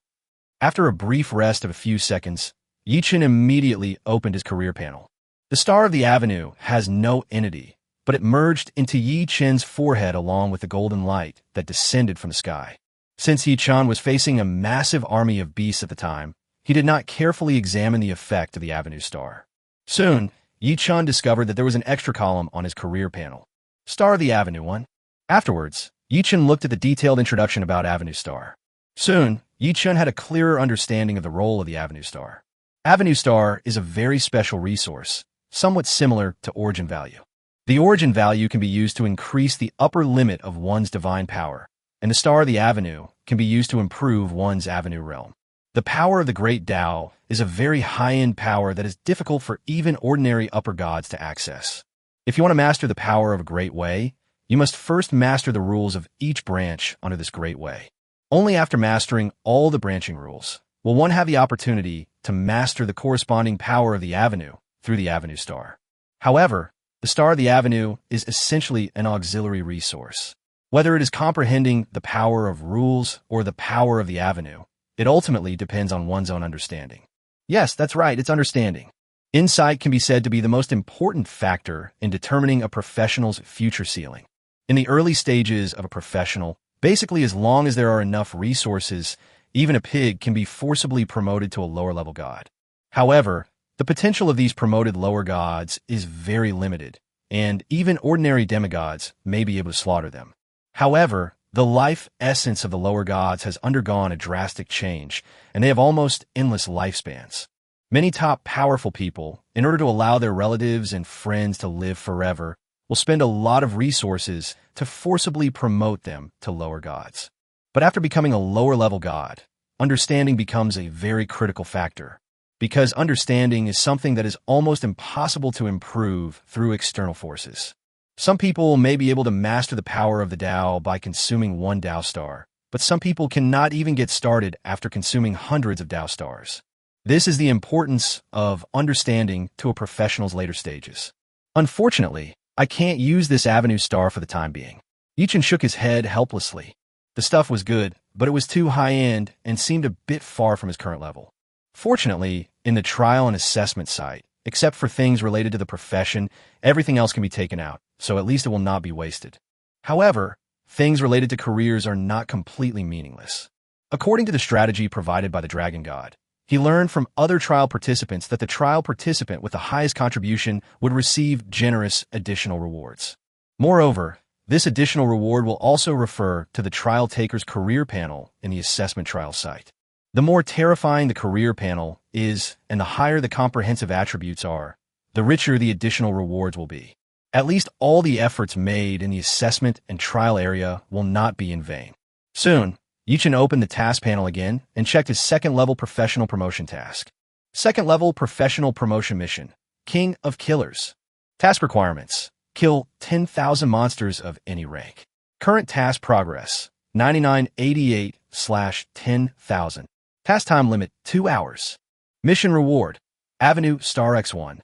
After a brief rest of a few seconds, Yi Chen immediately opened his career panel. The Star of the Avenue has no entity, but it merged into Yi Chen's forehead along with the golden light that descended from the sky. Since Yi Chen was facing a massive army of beasts at the time, he did not carefully examine the effect of the Avenue Star. Soon, Yi Chen discovered that there was an extra column on his career panel. Star of the Avenue 1. Afterwards, Yi Chen looked at the detailed introduction about Avenue Star. Soon, Yi Chen had a clearer understanding of the role of the Avenue Star. Avenue Star is a very special resource, somewhat similar to Origin Value. The Origin Value can be used to increase the upper limit of one's divine power, and the Star of the Avenue can be used to improve one's Avenue realm. The power of the Great Tao is a very high-end power that is difficult for even ordinary upper gods to access. If you want to master the power of a Great Way, you must first master the rules of each branch under this Great Way. Only after mastering all the branching rules will one have the opportunity to master the corresponding power of the Avenue through the Avenue Star. However, the Star of the Avenue is essentially an auxiliary resource. Whether it is comprehending the power of rules or the power of the Avenue, it ultimately depends on one's own understanding. Yes, that's right, it's understanding. Insight can be said to be the most important factor in determining a professional's future ceiling. In the early stages of a professional, basically as long as there are enough resources, even a pig can be forcibly promoted to a lower-level god. However, the potential of these promoted lower gods is very limited, and even ordinary demigods may be able to slaughter them. However, the life essence of the lower gods has undergone a drastic change, and they have almost endless lifespans. Many top powerful people, in order to allow their relatives and friends to live forever, will spend a lot of resources to forcibly promote them to lower gods. But after becoming a lower-level god, understanding becomes a very critical factor, because understanding is something that is almost impossible to improve through external forces. Some people may be able to master the power of the Tao by consuming one Tao star, but some people cannot even get started after consuming hundreds of Tao stars. This is the importance of understanding to a professional's later stages. Unfortunately, I can't use this Avenue Star for the time being. Yi Chen shook his head helplessly. The stuff was good, but it was too high-end and seemed a bit far from his current level. Fortunately, in the trial and assessment site, except for things related to the profession, everything else can be taken out, so at least it will not be wasted. However, things related to careers are not completely meaningless. According to the strategy provided by the Dragon God, he learned from other trial participants that the trial participant with the highest contribution would receive generous additional rewards. Moreover, this additional reward will also refer to the trial taker's career panel in the assessment trial site. The more terrifying the career panel is, and the higher the comprehensive attributes are, the richer the additional rewards will be. At least all the efforts made in the assessment and trial area will not be in vain. Soon, Yichen opened the task panel again and checked his second-level professional promotion task. Second-level professional promotion mission, King of Killers. Task requirements: kill 10,000 monsters of any rank. Current task progress, 9988/10,000. Task time limit, 2 hours. Mission reward, Avenue Star X1.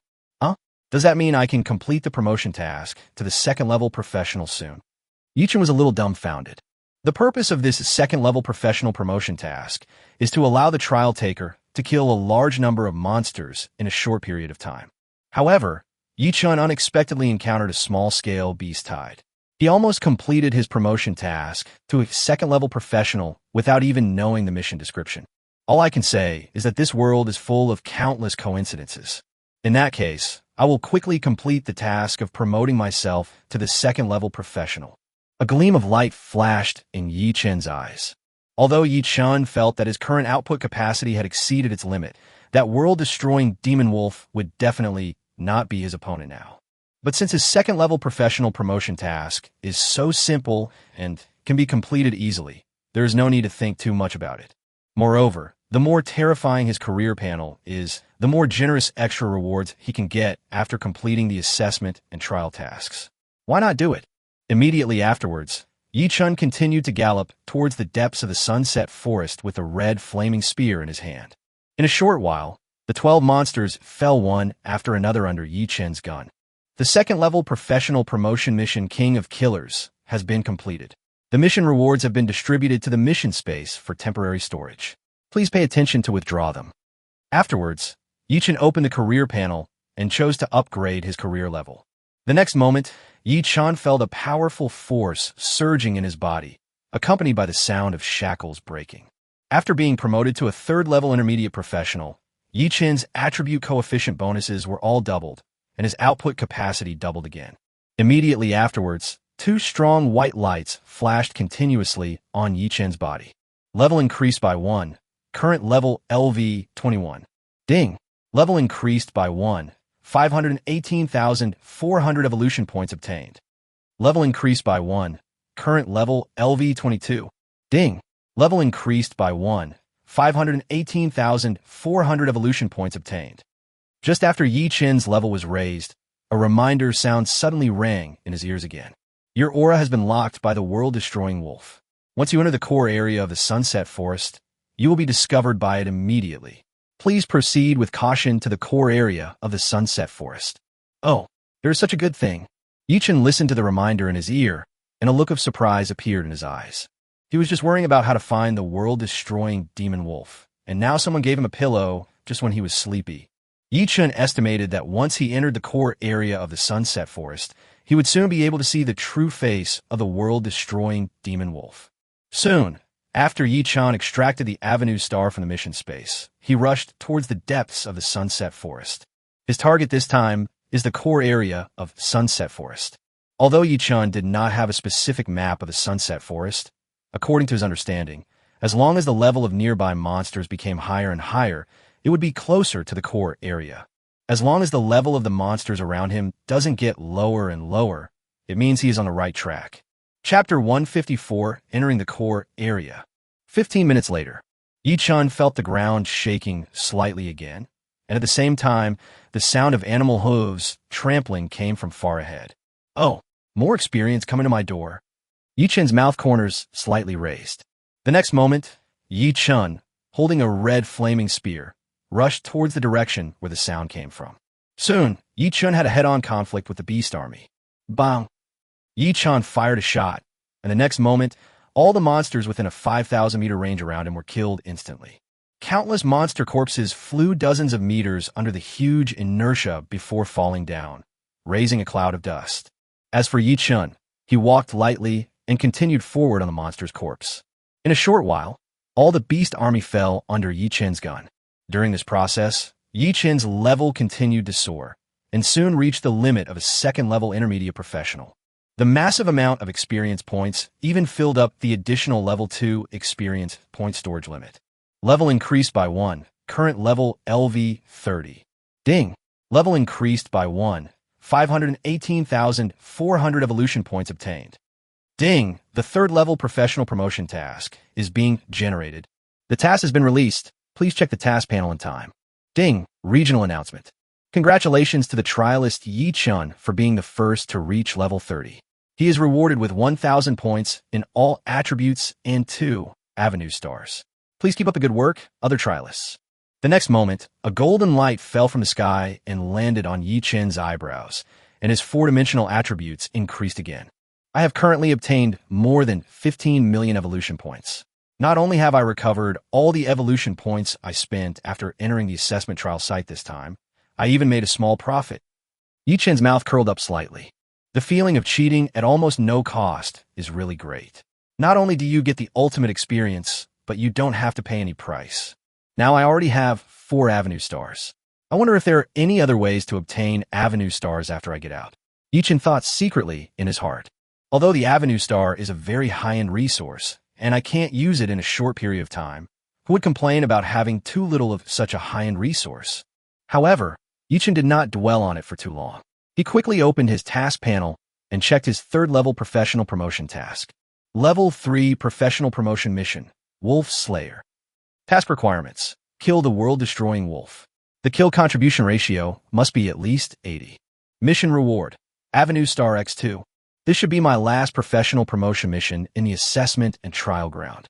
Does that mean I can complete the promotion task to the second-level professional soon? Yichen was a little dumbfounded. The purpose of this second-level professional promotion task is to allow the trial taker to kill a large number of monsters in a short period of time. However, Yichen unexpectedly encountered a small-scale beast tide. He almost completed his promotion task to a second-level professional without even knowing the mission description. All I can say is that this world is full of countless coincidences. In that case, I will quickly complete the task of promoting myself to the second-level professional. A gleam of light flashed in Yichen's eyes. Although Yichen felt that his current output capacity had exceeded its limit, that world-destroying demon wolf would definitely not be his opponent now. But since his second-level professional promotion task is so simple and can be completed easily, there is no need to think too much about it. Moreover, the more terrifying his career panel is, the more generous extra rewards he can get after completing the assessment and trial tasks. Why not do it? Immediately afterwards, Yichen continued to gallop towards the depths of the sunset forest with a red flaming spear in his hand. In a short while, the 12 monsters fell one after another under Yichen's gun. The second-level professional promotion mission King of Killers has been completed. The mission rewards have been distributed to the mission space for temporary storage. Please pay attention to withdraw them. Afterwards, Yichen opened the career panel and chose to upgrade his career level. The next moment, Yichen felt a powerful force surging in his body, accompanied by the sound of shackles breaking. After being promoted to a third-level intermediate professional, Yichen's attribute coefficient bonuses were all doubled, and his output capacity doubled again. Immediately afterwards, 2 strong white lights flashed continuously on Yichen's body. Level increased by 1. Current level LV21. Ding. Level increased by 1. 518,400 evolution points obtained. Level increased by 1. Current level LV22. Ding. Level increased by 1. 518,400 evolution points obtained. Just after Yichen's level was raised, a reminder sound suddenly rang in his ears again. Your aura has been locked by the world-destroying wolf. Once you enter the core area of the Sunset Forest, you will be discovered by it immediately. Please proceed with caution to the core area of the Sunset Forest. Oh, there is such a good thing. Yichen listened to the reminder in his ear, and a look of surprise appeared in his eyes. He was just worrying about how to find the world-destroying demon wolf, and now someone gave him a pillow just when he was sleepy. Yichen estimated that once he entered the core area of the Sunset Forest, he would soon be able to see the true face of the world-destroying demon wolf. Soon, after Yichen extracted the Avenue Star from the mission space, he rushed towards the depths of the Sunset Forest. His target this time is the core area of Sunset Forest. Although Yichen did not have a specific map of the Sunset Forest, according to his understanding, as long as the level of nearby monsters became higher and higher, it would be closer to the core area. As long as the level of the monsters around him doesn't get lower and lower, it means he is on the right track. Chapter 154, Entering the Core Area. 15 minutes later, Yichen felt the ground shaking slightly again, and at the same time, the sound of animal hooves trampling came from far ahead. Oh, more experience coming to my door. Yichen's mouth corners slightly raised. The next moment, Yichen, holding a red flaming spear, rushed towards the direction where the sound came from. Soon, Yichen had a head-on conflict with the beast army. Bang! Yichen fired a shot, and the next moment, all the monsters within a 5,000-meter range around him were killed instantly. Countless monster corpses flew dozens of meters under the huge inertia before falling down, raising a cloud of dust. As for Yichen, he walked lightly and continued forward on the monster's corpse. In a short while, all the beast army fell under Yi Chen's gun. During this process, Yi Chen's level continued to soar, and soon reached the limit of a second-level intermediate professional. The massive amount of experience points even filled up the additional level 2 experience point storage limit. Level increased by 1, current level LV 30. Ding! Level increased by 1, 518,400 evolution points obtained. Ding! The third-level professional promotion task is being generated. The task has been released. Please check the task panel in time. Ding! Regional announcement. Congratulations to the trialist Yi Chen for being the first to reach level 30. He is rewarded with 1,000 points in all attributes and 2 Avenue stars. Please keep up the good work, other trialists. The next moment, a golden light fell from the sky and landed on Yi Chen's eyebrows, and his 4-dimensional attributes increased again. I have currently obtained more than 15 million evolution points. Not only have I recovered all the evolution points I spent after entering the assessment trial site this time, I even made a small profit. Yi Chen's mouth curled up slightly. The feeling of cheating at almost no cost is really great. Not only do you get the ultimate experience, but you don't have to pay any price. Now I already have 4 Avenue stars. I wonder if there are any other ways to obtain Avenue stars after I get out. Yi Chen thought secretly in his heart. Although the Avenue star is a very high-end resource, and I can't use it in a short period of time, who would complain about having too little of such a high-end resource? However, Yi Chen did not dwell on it for too long. He quickly opened his task panel and checked his third-level professional promotion task. Level 3 Professional Promotion Mission, Wolf Slayer. Task requirements: kill the world-destroying wolf. The kill contribution ratio must be at least 80. Mission reward: Avenue Star X2. This should be my last professional promotion mission in the assessment and trial ground.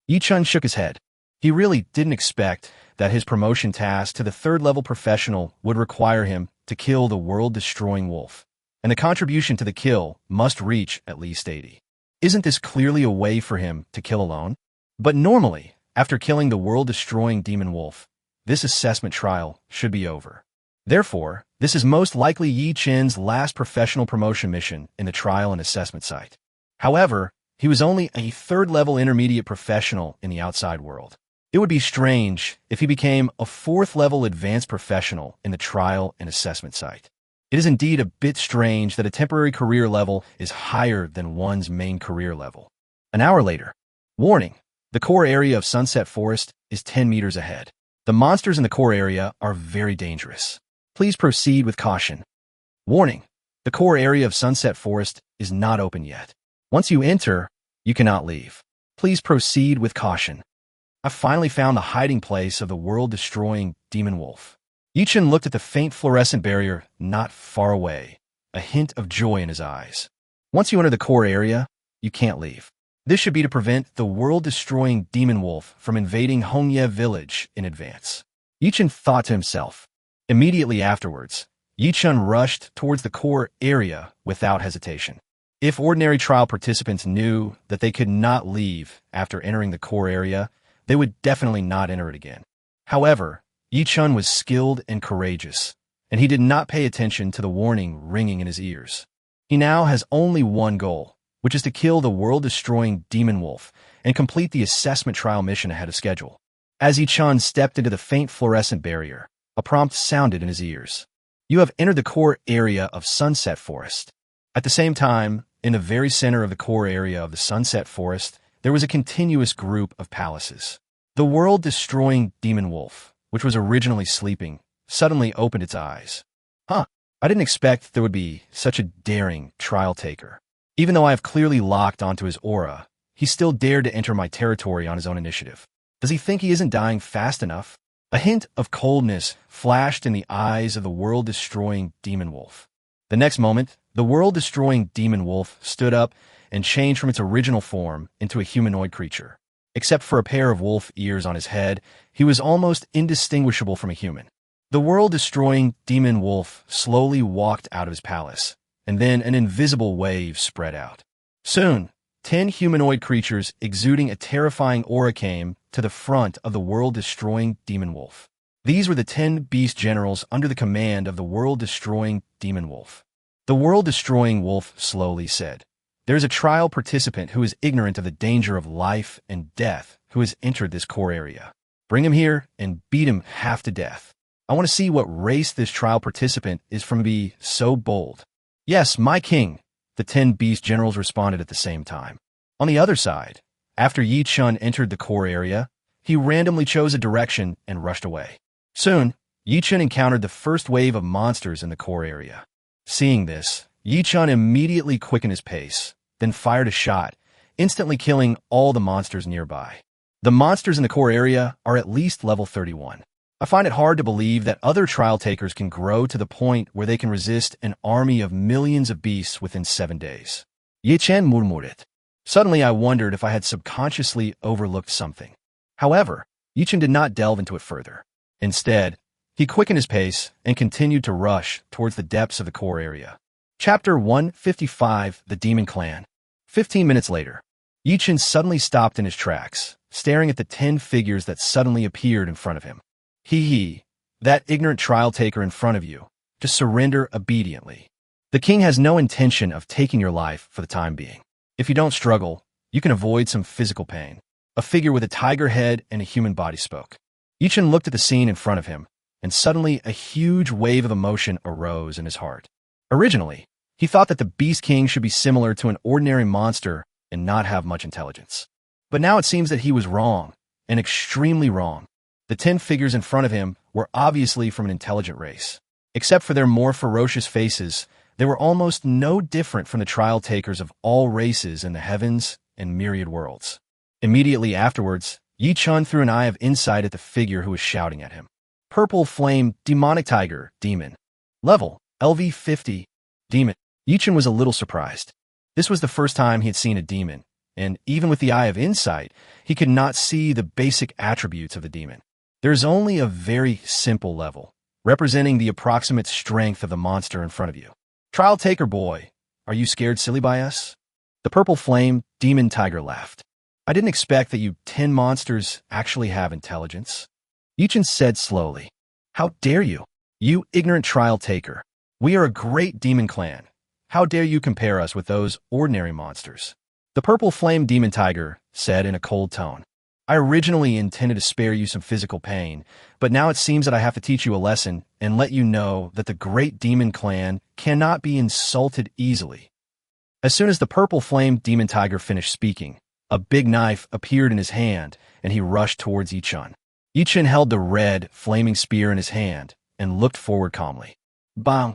Yi Chen shook his head. He really didn't expect that his promotion task to the third-level professional would require him to kill the world-destroying wolf, and the contribution to the kill must reach at least 80. Isn't this clearly a way for him to kill alone? But normally, after killing the world-destroying demon wolf, this assessment trial should be over. Therefore, this is most likely Yi Chen's last professional promotion mission in the trial and assessment site. However, he was only a third-level intermediate professional in the outside world. It would be strange if he became a fourth-level advanced professional in the trial and assessment site. It is indeed a bit strange that a temporary career level is higher than one's main career level. An hour later. Warning: the core area of Sunset Forest is 10 meters ahead. The monsters in the core area are very dangerous. Please proceed with caution. Warning: the core area of Sunset Forest is not open yet. Once you enter, you cannot leave. Please proceed with caution. I finally found the hiding place of the world-destroying demon wolf. Yi Chen looked at the faint fluorescent barrier not far away, a hint of joy in his eyes. Once you enter the core area, you can't leave. This should be to prevent the world-destroying demon wolf from invading Hongye village in advance. Yi Chen thought to himself. Immediately afterwards, Yi Chen rushed towards the core area without hesitation. If ordinary trial participants knew that they could not leave after entering the core area, they would definitely not enter it again. However, Yi Chen was skilled and courageous, and he did not pay attention to the warning ringing in his ears. He now has only one goal, which is to kill the world-destroying demon wolf and complete the assessment trial mission ahead of schedule. As Yi Chen stepped into the faint fluorescent barrier, a prompt sounded in his ears. You have entered the core area of Sunset Forest. At the same time, in the very center of the core area of the Sunset Forest, there was a continuous group of palaces. The world-destroying demon wolf, which was originally sleeping, suddenly opened its eyes. I didn't expect there would be such a daring trial taker. Even though I have clearly locked onto his aura, he still dared to enter my territory on his own initiative. Does he think he isn't dying fast enough? A hint of coldness flashed in the eyes of the world-destroying demon wolf. The next moment, the world-destroying demon wolf stood up and changed from its original form into a humanoid creature. Except for a pair of wolf ears on his head, he was almost indistinguishable from a human. The world-destroying demon wolf slowly walked out of his palace, and then an invisible wave spread out. Soon, 10 humanoid creatures exuding a terrifying aura came to the front of the world-destroying demon wolf. These were the 10 beast generals under the command of the world-destroying demon wolf. The world-destroying wolf slowly said, There's a trial participant who is ignorant of the danger of life and death who has entered this core area. Bring him here and beat him half to death. I want to see what race this trial participant is from to be so bold. Yes, my king, the 10 beast generals responded at the same time. On the other side, after Yi Chun entered the core area, he randomly chose a direction and rushed away. Soon, Yi Chun encountered the first wave of monsters in the core area. Seeing this, Yi Chun immediately quickened his pace, then fired a shot, instantly killing all the monsters nearby. The monsters in the core area are at least level 31. I find it hard to believe that other trial takers can grow to the point where they can resist an army of millions of beasts within 7 days. Yi Chen murmured. Suddenly I wondered if I had subconsciously overlooked something. However, Yi Chen did not delve into it further. Instead, he quickened his pace and continued to rush towards the depths of the core area. Chapter 155, The Demon Clan. 15 minutes later, Yi Chen suddenly stopped in his tracks, staring at the 10 figures that suddenly appeared in front of him. That ignorant trial taker in front of you. Just surrender obediently. The king has no intention of taking your life for the time being. If you don't struggle, you can avoid some physical pain. A figure with a tiger head and a human body spoke. Yi Chen looked at the scene in front of him, and suddenly a huge wave of emotion arose in his heart. Originally, he thought that the Beast King should be similar to an ordinary monster and not have much intelligence. But now it seems that he was wrong, and extremely wrong. The 10 figures in front of him were obviously from an intelligent race. Except for their more ferocious faces, they were almost no different from the trial takers of all races in the heavens and myriad worlds. Immediately afterwards, Yi Chun threw an eye of insight at the figure who was shouting at him. Purple Flame, Demonic Tiger, Demon. Level, LV 50, Demon. Yi Chun was a little surprised. This was the first time he had seen a demon, and even with the eye of insight, he could not see the basic attributes of the demon. There's only a very simple level, representing the approximate strength of the monster in front of you. Trial taker boy, are you scared silly by us? The Purple Flame, Demon Tiger laughed. I didn't expect that you 10 monsters actually have intelligence. Yi Chen said slowly. How dare you? You ignorant trial taker. We are a great demon clan. How dare you compare us with those ordinary monsters? The Purple Flame Demon Tiger said in a cold tone. I originally intended to spare you some physical pain, but now it seems that I have to teach you a lesson and let you know that the great demon clan cannot be insulted easily. As soon as the Purple Flame Demon Tiger finished speaking, a big knife appeared in his hand, and he rushed towards Yi Chun. Yi Chun held the red, flaming spear in his hand and looked forward calmly. Bang!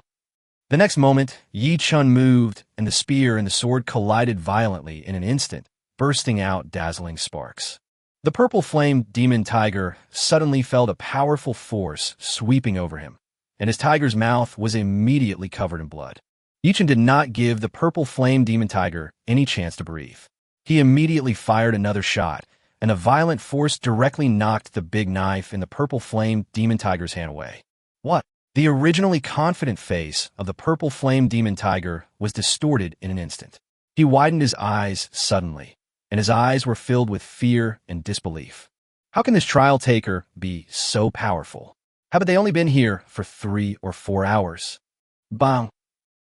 The next moment, Yi Chun moved, and the spear and the sword collided violently in an instant, bursting out dazzling sparks. The Purple Flame Demon Tiger suddenly felt a powerful force sweeping over him, and his tiger's mouth was immediately covered in blood. Yi Chun did not give the Purple Flame Demon Tiger any chance to breathe. He immediately fired another shot, and a violent force directly knocked the big knife in the Purple Flame Demon Tiger's hand away. What? The originally confident face of the Purple Flame Demon Tiger was distorted in an instant. He widened his eyes suddenly, and his eyes were filled with fear and disbelief. How can this trial taker be so powerful? Haven't they only been here for 3 or 4 hours? Bang!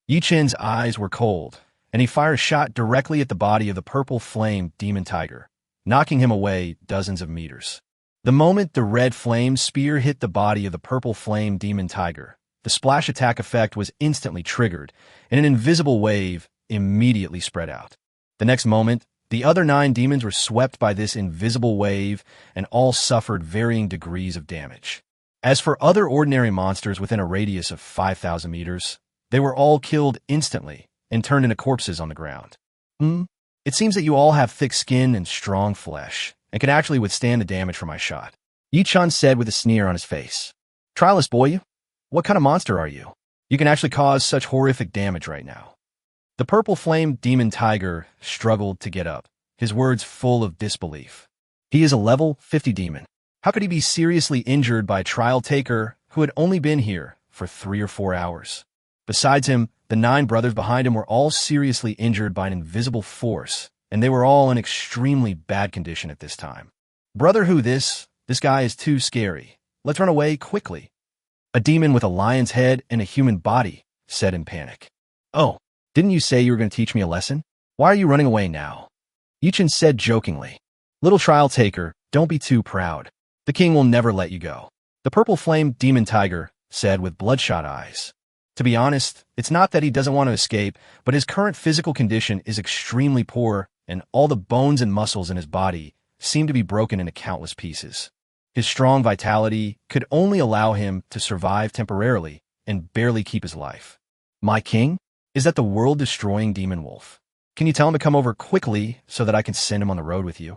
Yi Chen's eyes were cold, and he fired a shot directly at the body of the Purple Flame Demon Tiger, knocking him away dozens of meters. The moment the red flame spear hit the body of the Purple Flame Demon Tiger, the splash attack effect was instantly triggered, and an invisible wave immediately spread out. The next moment, the other 9 demons were swept by this invisible wave, and all suffered varying degrees of damage. As for other ordinary monsters within a radius of 5,000 meters, they were all killed instantly and turned into corpses on the ground. It seems that you all have thick skin and strong flesh, and can actually withstand the damage from my shot, Yi Chun said with a sneer on his face. Trialist boy, what kind of monster are you? You can actually cause such horrific damage right now. The Purple Flame Demon Tiger struggled to get up, his words full of disbelief. He is a level 50 demon. How could he be seriously injured by a trial taker who had only been here for 3 or 4 hours? Besides him, the 9 brothers behind him were all seriously injured by an invisible force, and they were all in extremely bad condition at this time. Brother who this guy is too scary. Let's run away quickly. A demon with a lion's head and a human body said in panic. Oh, didn't you say you were going to teach me a lesson? Why are you running away now? Yichen said jokingly. Little trial taker, don't be too proud. The king will never let you go. The purple flame demon tiger said with bloodshot eyes. To be honest, it's not that he doesn't want to escape, but his current physical condition is extremely poor, and all the bones and muscles in his body seem to be broken into countless pieces. His strong vitality could only allow him to survive temporarily and barely keep his life. My king? Is that the world-destroying demon wolf? Can you tell him to come over quickly so that I can send him on the road with you?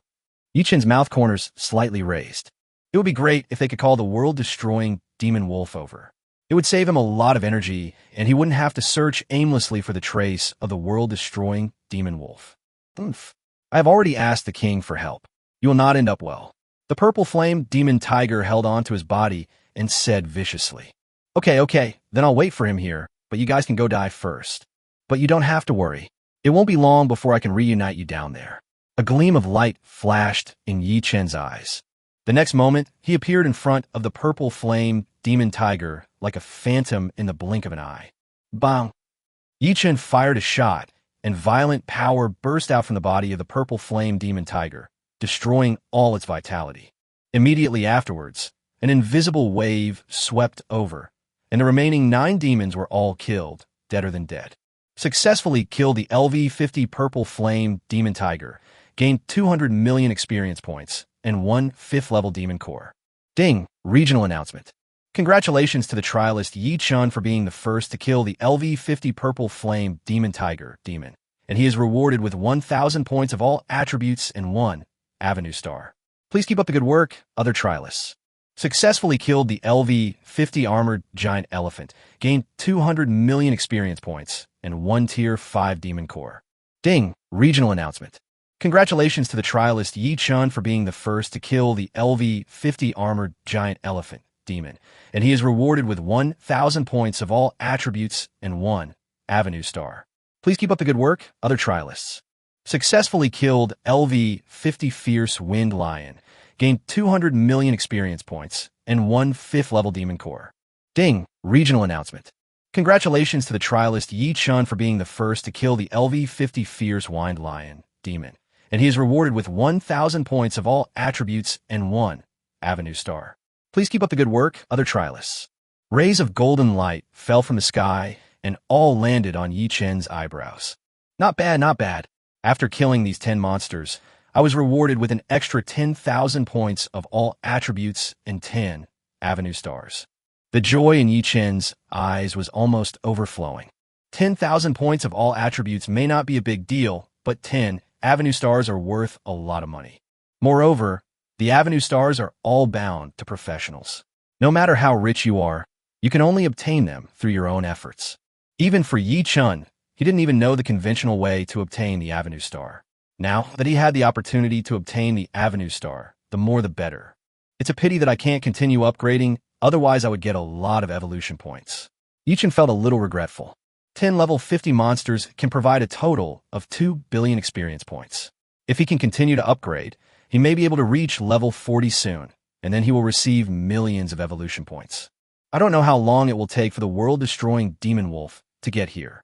Yichen's mouth corners slightly raised. It would be great if they could call the world-destroying demon wolf over. It would save him a lot of energy, and he wouldn't have to search aimlessly for the trace of the world-destroying demon wolf. I have already asked the king for help. You will not end up well. The purple flame demon tiger held on to his body and said viciously. Okay, then I'll wait for him here, but you guys can go die first. But you don't have to worry. It won't be long before I can reunite you down there. A gleam of light flashed in Yichen's eyes. The next moment, he appeared in front of the purple flame demon tiger like a phantom in the blink of an eye. Bang! Yichen fired a shot, and violent power burst out from the body of the purple flame demon tiger, destroying all its vitality. Immediately afterwards, an invisible wave swept over, and the remaining 9 demons were all killed, deader than dead. Successfully killed the LV-50 purple flame demon tiger, gained 200 million experience points, and 1 5th-level demon core. Ding! Regional announcement. Congratulations to the trialist Yi Chun for being the first to kill the LV-50 purple flame demon tiger demon, and he is rewarded with 1,000 points of all attributes and 1 Avenue Star. Please keep up the good work, other trialists. Successfully killed the LV-50 armored giant elephant, gained 200 million experience points, and 1 tier 5 demon core. Ding! Regional announcement. Congratulations to the trialist Yi Chun for being the first to kill the LV-50 armored giant elephant demon, and he is rewarded with 1,000 points of all attributes and 1 Avenue Star. Please keep up the good work, other trialists. Successfully killed LV-50 Fierce Wind Lion, gained 200 million experience points, and 1 5th-level demon core. Ding! Regional announcement. Congratulations to the trialist Yi Chun for being the first to kill the LV-50 Fierce Wind Lion demon, and he is rewarded with 1,000 points of all attributes and 1 Avenue Star. Please keep up the good work, other trialists. Rays of golden light fell from the sky and all landed on Yichen's eyebrows. Not bad, not bad. After killing these 10 monsters, I was rewarded with an extra 10,000 points of all attributes and 10 Avenue Stars. The joy in Yichen's eyes was almost overflowing. 10,000 points of all attributes may not be a big deal, but 10 Avenue Stars are worth a lot of money. Moreover, the Avenue Stars are all bound to professionals. No matter how rich you are, you can only obtain them through your own efforts. Even for Yi Chun, he didn't even know the conventional way to obtain the Avenue Star. Now that he had the opportunity to obtain the Avenue Star, the more the better. It's a pity that I can't continue upgrading, otherwise I would get a lot of evolution points. Yichen felt a little regretful. 10 level 50 monsters can provide a total of 2 billion experience points. If he can continue to upgrade, he may be able to reach level 40 soon, and then he will receive millions of evolution points. I don't know how long it will take for the world-destroying demon wolf to get here.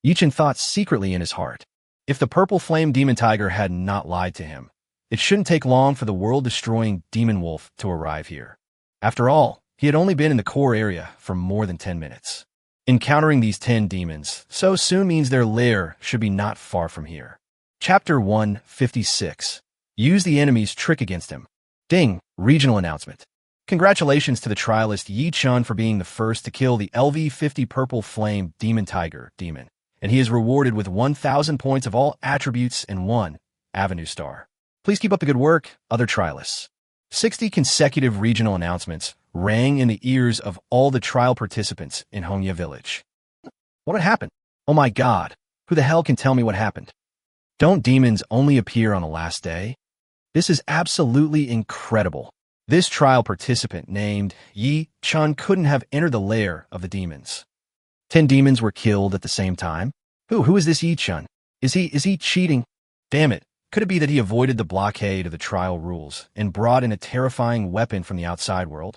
Yichen thought secretly in his heart. If the purple flame demon tiger had not lied to him, it shouldn't take long for the world-destroying demon wolf to arrive here. After all, he had only been in the core area for more than 10 minutes. Encountering these 10 demons so soon means their lair should be not far from here. Chapter 156. Use the enemy's trick against him. Ding! Regional announcement. Congratulations to the trialist Yi Chun for being the first to kill the LV-50 purple flame demon tiger demon, and he is rewarded with 1,000 points of all attributes and 1 Avenue Star. Please keep up the good work, other trialists. 60 consecutive regional announcements rang in the ears of all the trial participants in Hongya Village. What had happened? Oh my god, who the hell can tell me what happened? Don't demons only appear on the last day? This is absolutely incredible. This trial participant named Yi Chun couldn't have entered the lair of the demons. 10 demons were killed at the same time? Who is this Yi Chun? Is he cheating? Damn it, could it be that he avoided the blockade of the trial rules and brought in a terrifying weapon from the outside world?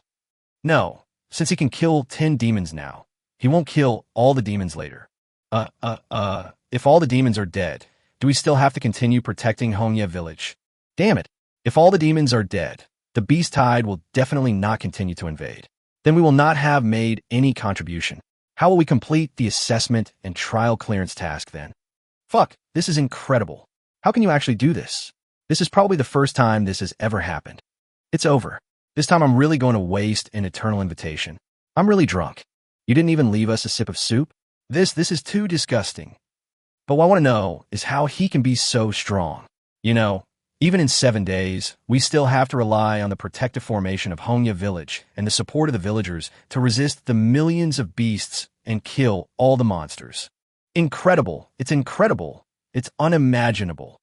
No, since he can kill 10 demons now, he won't kill all the demons later. If all the demons are dead, Do we still have to continue protecting Hongya village? Damn it. If all the demons are dead, the beast tide will definitely not continue to invade. Then we will not have made any contribution. How will we complete the assessment and trial clearance task then? Fuck, this is incredible. How can you actually do this? This is probably the first time this has ever happened. It's over. This time I'm really going to waste an eternal invitation. I'm really drunk. You didn't even leave us a sip of soup? This is too disgusting. But what I want to know is how he can be so strong. You know, even in 7 days, we still have to rely on the protective formation of Hongya village and the support of the villagers to resist the millions of beasts and kill all the monsters. Incredible. It's incredible. It's unimaginable.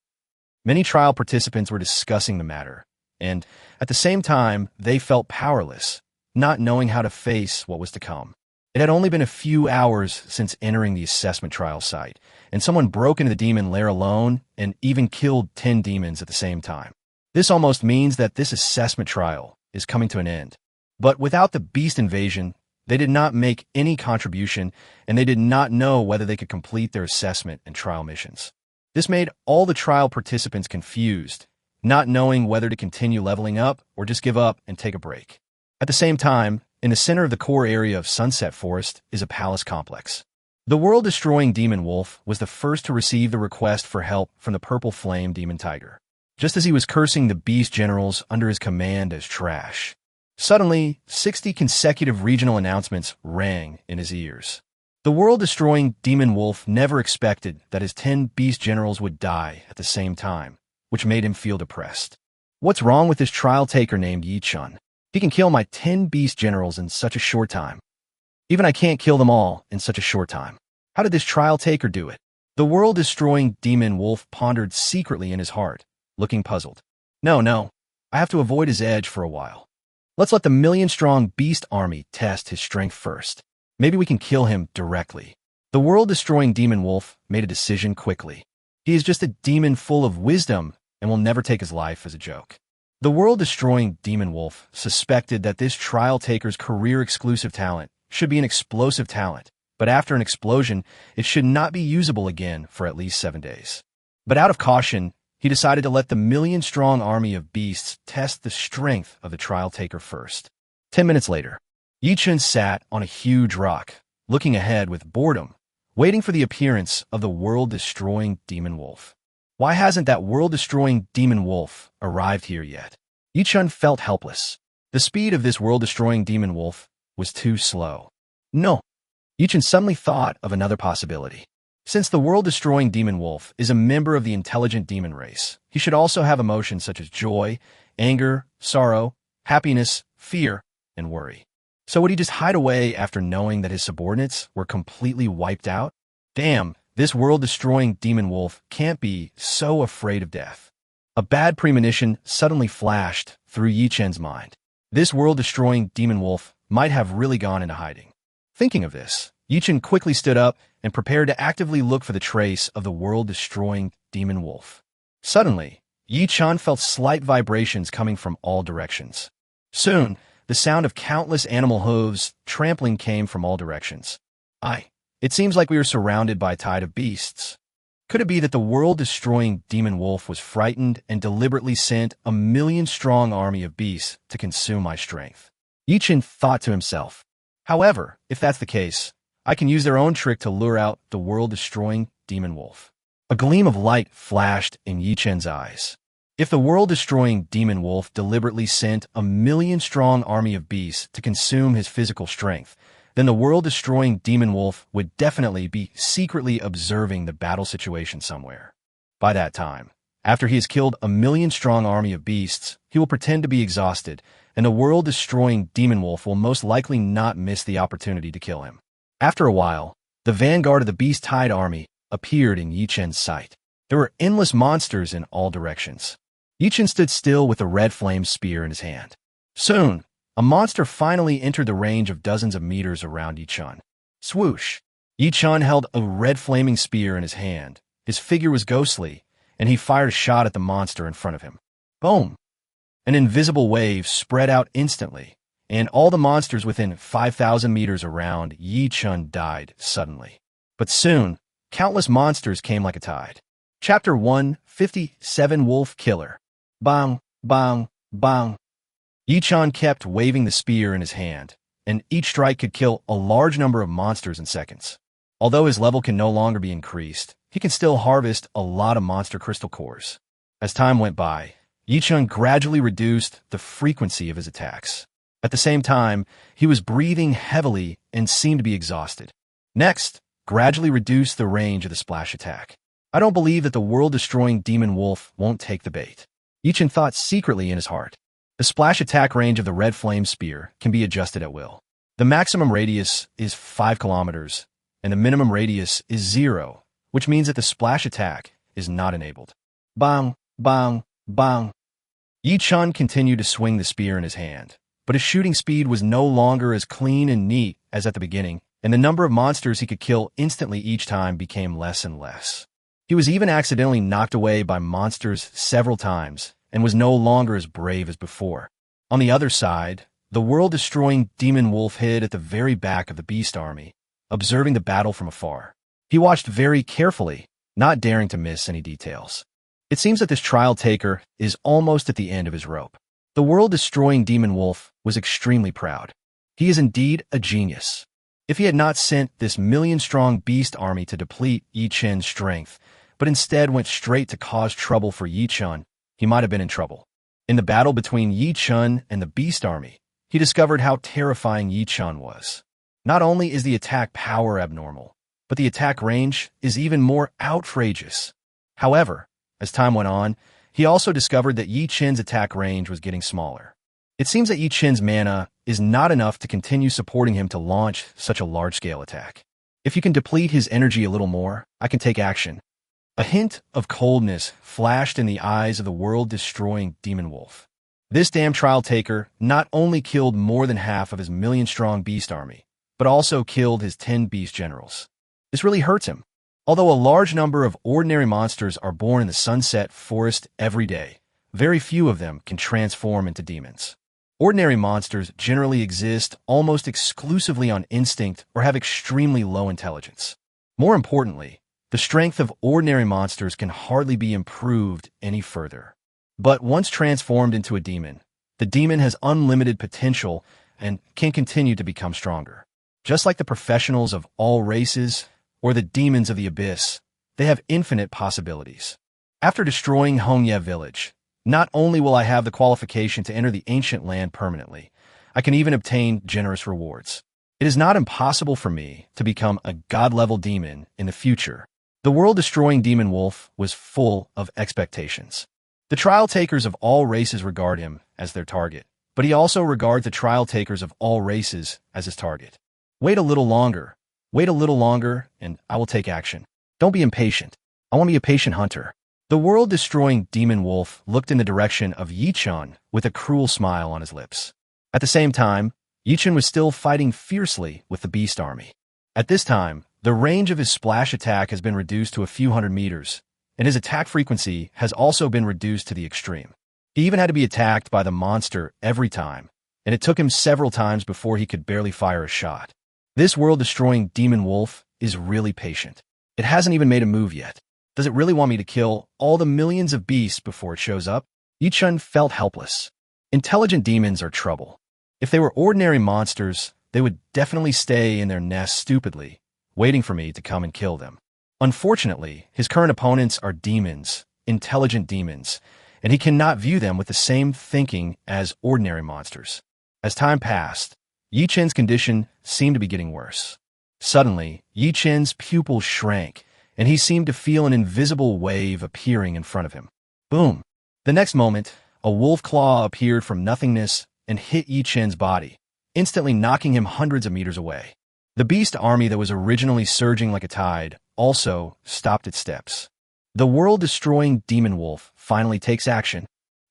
Many trial participants were discussing the matter, and at the same time, they felt powerless, not knowing how to face what was to come. It had only been a few hours since entering the assessment trial site, and someone broke into the demon lair alone and even killed 10 demons at the same time. This almost means that this assessment trial is coming to an end. But without the beast invasion, they did not make any contribution, and they did not know whether they could complete their assessment and trial missions. This made all the trial participants confused, not knowing whether to continue leveling up or just give up and take a break. At the same time, in the center of the core area of Sunset Forest is a palace complex. The world-destroying demon wolf was the first to receive the request for help from the purple flame demon tiger, just as he was cursing the beast generals under his command as trash. Suddenly, 60 consecutive regional announcements rang in his ears. The world-destroying demon wolf never expected that his 10 beast generals would die at the same time, which made him feel depressed. What's wrong with this trial taker named Yi-chun? He can kill my 10 beast generals in such a short time. Even I can't kill them all in such a short time. How did this trial taker do it? The world-destroying demon wolf pondered secretly in his heart, looking puzzled. No, I have to avoid his edge for a while. Let's let the million-strong beast army test his strength first. Maybe we can kill him directly. The world-destroying demon wolf made a decision quickly. He is just a demon full of wisdom and will never take his life as a joke. The world-destroying demon wolf suspected that this trial taker's career-exclusive talent should be an explosive talent, but after an explosion, it should not be usable again for at least 7 days. But out of caution, he decided to let the million-strong army of beasts test the strength of the trial taker first. 10 minutes later, Yi-chun sat on a huge rock, looking ahead with boredom, waiting for the appearance of the world-destroying demon wolf. Why hasn't that world-destroying demon wolf arrived here yet? Yi-chun felt helpless. The speed of this world-destroying demon wolf was too slow. No. Yi-chun suddenly thought of another possibility. Since the world-destroying demon wolf is a member of the intelligent demon race, he should also have emotions such as joy, anger, sorrow, happiness, fear, and worry. So would he just hide away after knowing that his subordinates were completely wiped out? Damn, this world-destroying demon wolf can't be so afraid of death. A bad premonition suddenly flashed through Yi-chun's mind. This world-destroying demon wolf might have really gone into hiding. Thinking of this, Yi-chun quickly stood up and prepared to actively look for the trace of the world-destroying demon wolf. Suddenly, Yi-chun felt slight vibrations coming from all directions. Soon, the sound of countless animal hooves trampling came from all directions. It seems like we are surrounded by a tide of beasts. Could it be that the world-destroying demon wolf was frightened and deliberately sent a million-strong army of beasts to consume my strength? Yi-chun thought to himself. However, if that's the case, I can use their own trick to lure out the world-destroying demon wolf. A gleam of light flashed in Yi-chun's eyes. If the world-destroying demon wolf deliberately sent a million-strong army of beasts to consume his physical strength, then the world-destroying demon wolf would definitely be secretly observing the battle situation somewhere. By that time, after he has killed a million-strong army of beasts, he will pretend to be exhausted, and the world-destroying demon wolf will most likely not miss the opportunity to kill him. After a while, the vanguard of the beast tide army appeared in Yi-chun's sight. There were endless monsters in all directions. Yi-chun stood still with a red flame spear in his hand. Soon, a monster finally entered the range of dozens of meters around Yi-chun. Swoosh! Yi-chun held a red flaming spear in his hand. His figure was ghostly, and he fired a shot at the monster in front of him. Boom! An invisible wave spread out instantly, and all the monsters within 5,000 meters around Yi-chun died suddenly. But soon, countless monsters came like a tide. Chapter 157 Wolf Killer. Bang, bang, bang. Yichun kept waving the spear in his hand, and each strike could kill a large number of monsters in seconds. Although his level can no longer be increased, he can still harvest a lot of monster crystal cores. As time went by, Yichun gradually reduced the frequency of his attacks. At the same time, he was breathing heavily and seemed to be exhausted. Next, gradually reduce the range of the splash attack. I don't believe that the world-destroying demon wolf won't take the bait. Yichun thought secretly in his heart. The splash attack range of the red flame spear can be adjusted at will. The maximum radius is 5 kilometers, and the minimum radius is 0, which means that the splash attack is not enabled. Bang, bang, bang. Yichun continued to swing the spear in his hand, but his shooting speed was no longer as clean and neat as at the beginning, and the number of monsters he could kill instantly each time became less and less. He was even accidentally knocked away by monsters several times, and was no longer as brave as before. On the other side, the world-destroying demon wolf hid at the very back of the beast army, observing the battle from afar. He watched very carefully, not daring to miss any details. It seems that this trial taker is almost at the end of his rope. The world-destroying demon wolf was extremely proud. He is indeed a genius. If he had not sent this million-strong beast army to deplete Yichun's strength, but instead went straight to cause trouble for Yichun, he might have been in trouble. In the battle between Yichun and the beast army, he discovered how terrifying Yichun was. Not only is the attack power abnormal, but the attack range is even more outrageous. However, as time went on, he also discovered that Yichun's attack range was getting smaller. It seems that Yichun's mana is not enough to continue supporting him to launch such a large-scale attack. If you can deplete his energy a little more, I can take action. A hint of coldness flashed in the eyes of the world-destroying demon wolf. This damn trial taker not only killed more than half of his million-strong beast army, but also killed his 10 beast generals. This really hurts him. Although a large number of ordinary monsters are born in the Sunset Forest every day, very few of them can transform into demons. Ordinary monsters generally exist almost exclusively on instinct or have extremely low intelligence. More importantly, the strength of ordinary monsters can hardly be improved any further. But once transformed into a demon, the demon has unlimited potential and can continue to become stronger. Just like the professionals of all races or the demons of the abyss, they have infinite possibilities. After destroying Hongye village, not only will I have the qualification to enter the ancient land permanently, I can even obtain generous rewards. It is not impossible for me to become a god-level demon in the future. The world-destroying demon wolf was full of expectations. The trial takers of all races regard him as their target, but he also regards the trial takers of all races as his target. Wait a little longer, and I will take action. Don't be impatient. I want to be a patient hunter. The world-destroying demon wolf looked in the direction of Yichun with a cruel smile on his lips. At the same time, Yichun was still fighting fiercely with the beast army. At this time, the range of his splash attack has been reduced to a few hundred meters, and his attack frequency has also been reduced to the extreme. He even had to be attacked by the monster every time, and it took him several times before he could barely fire a shot. This world-destroying demon wolf is really patient. It hasn't even made a move yet. Does it really want me to kill all the millions of beasts before it shows up? Yichun felt helpless. Intelligent demons are trouble. If they were ordinary monsters, they would definitely stay in their nests stupidly, waiting for me to come and kill them. Unfortunately, his current opponents are demons, intelligent demons, and he cannot view them with the same thinking as ordinary monsters. As time passed, Yichun's condition seemed to be getting worse. Suddenly, Yichun's pupils shrank, and he seemed to feel an invisible wave appearing in front of him. Boom! The next moment, a wolf claw appeared from nothingness and hit Yichun's body, instantly knocking him hundreds of meters away. The beast army that was originally surging like a tide also stopped its steps. The world-destroying demon wolf finally takes action.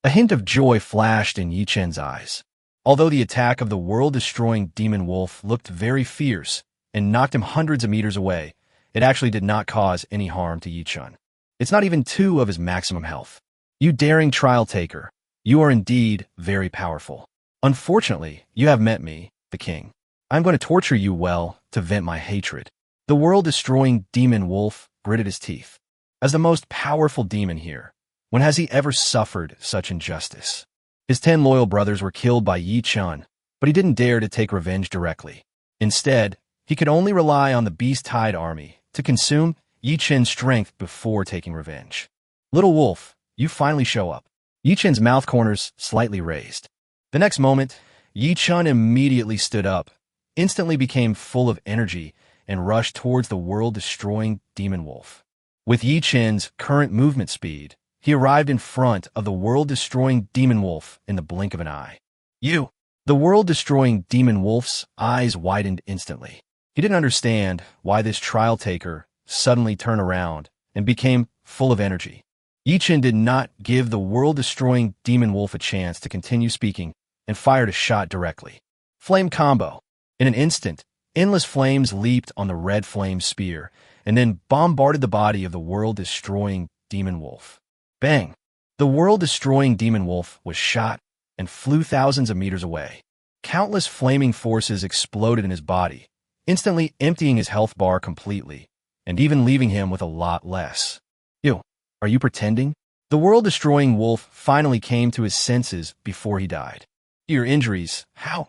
A hint of joy flashed in Yichun's eyes. Although the attack of the world-destroying demon wolf looked very fierce and knocked him hundreds of meters away, it actually did not cause any harm to Yichun. It's not even 2 of his maximum health. You daring trial taker, you are indeed very powerful. Unfortunately, you have met me, the king. I'm going to torture you well to vent my hatred. The world-destroying demon wolf gritted his teeth. As the most powerful demon here, when has he ever suffered such injustice? His 10 loyal brothers were killed by Yi Chun, but he didn't dare to take revenge directly. Instead, he could only rely on the beast-tide army to consume Yi Chun's strength before taking revenge. Little wolf, you finally show up. Yi Chun's mouth corners slightly raised. The next moment, Yi Chun immediately stood up, instantly became full of energy, and rushed towards the world-destroying demon wolf. With Yi Chun's current movement speed, he arrived in front of the world-destroying demon wolf in the blink of an eye. You! The world-destroying demon wolf's eyes widened instantly. He didn't understand why this trial taker suddenly turned around and became full of energy. Yi Chun did not give the world-destroying demon wolf a chance to continue speaking and fired a shot directly. Flame combo. In an instant, endless flames leaped on the red flame spear and then bombarded the body of the world-destroying demon wolf. Bang! The world-destroying demon wolf was shot and flew thousands of meters away. Countless flaming forces exploded in his body, instantly emptying his health bar completely, and even leaving him with a lot less. You, are you pretending? The world-destroying wolf finally came to his senses before he died. Your injuries, how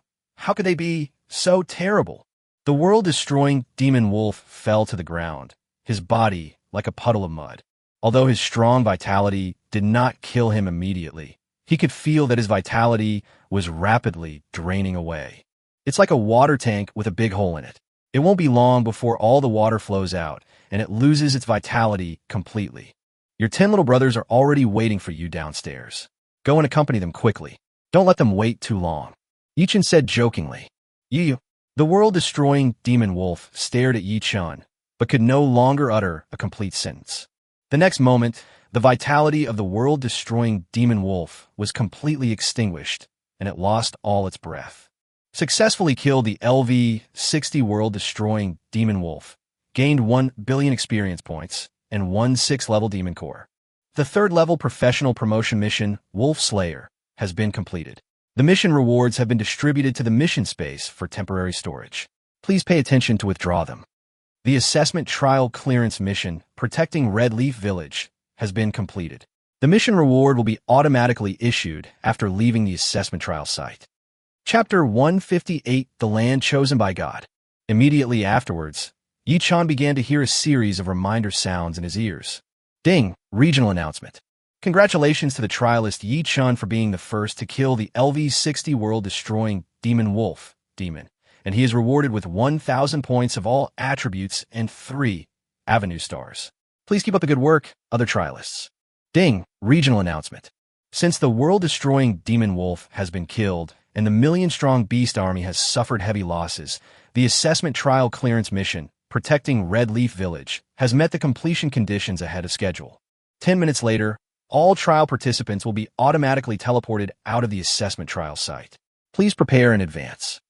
could they be so terrible? The world-destroying demon wolf fell to the ground, his body like a puddle of mud. Although his strong vitality did not kill him immediately, he could feel that his vitality was rapidly draining away. It's like a water tank with a big hole in it. It won't be long before all the water flows out, and it loses its vitality completely. Your 10 little brothers are already waiting for you downstairs. Go and accompany them quickly. Don't let them wait too long. Yi Chun said jokingly. You. The world-destroying demon wolf stared at Yi Chun, but could no longer utter a complete sentence. The next moment, the vitality of the world-destroying demon wolf was completely extinguished, and it lost all its breath. Successfully killed the LV-60 world-destroying demon wolf, gained 1 billion experience points, and 1 6th-level demon core. The 3rd-level professional promotion mission, Wolf Slayer, has been completed. The mission rewards have been distributed to the mission space for temporary storage. Please pay attention to withdraw them. The assessment trial clearance mission, Protecting Red Leaf Village, has been completed. The mission reward will be automatically issued after leaving the assessment trial site. Chapter 158, The Land Chosen by God. Immediately afterwards, Yi Chun began to hear a series of reminder sounds in his ears. Ding! Regional announcement. Congratulations to the trialist Yi Chun for being the first to kill the LV-60 world-destroying demon wolf, and he is rewarded with 1,000 points of all attributes and 3 Avenue stars. Please keep up the good work, other trialists. Ding! Regional announcement. Since the world-destroying demon wolf has been killed and the million-strong beast army has suffered heavy losses, the assessment trial clearance mission, Protecting Red Leaf Village, has met the completion conditions ahead of schedule. 10 minutes later, all trial participants will be automatically teleported out of the assessment trial site. Please prepare in advance.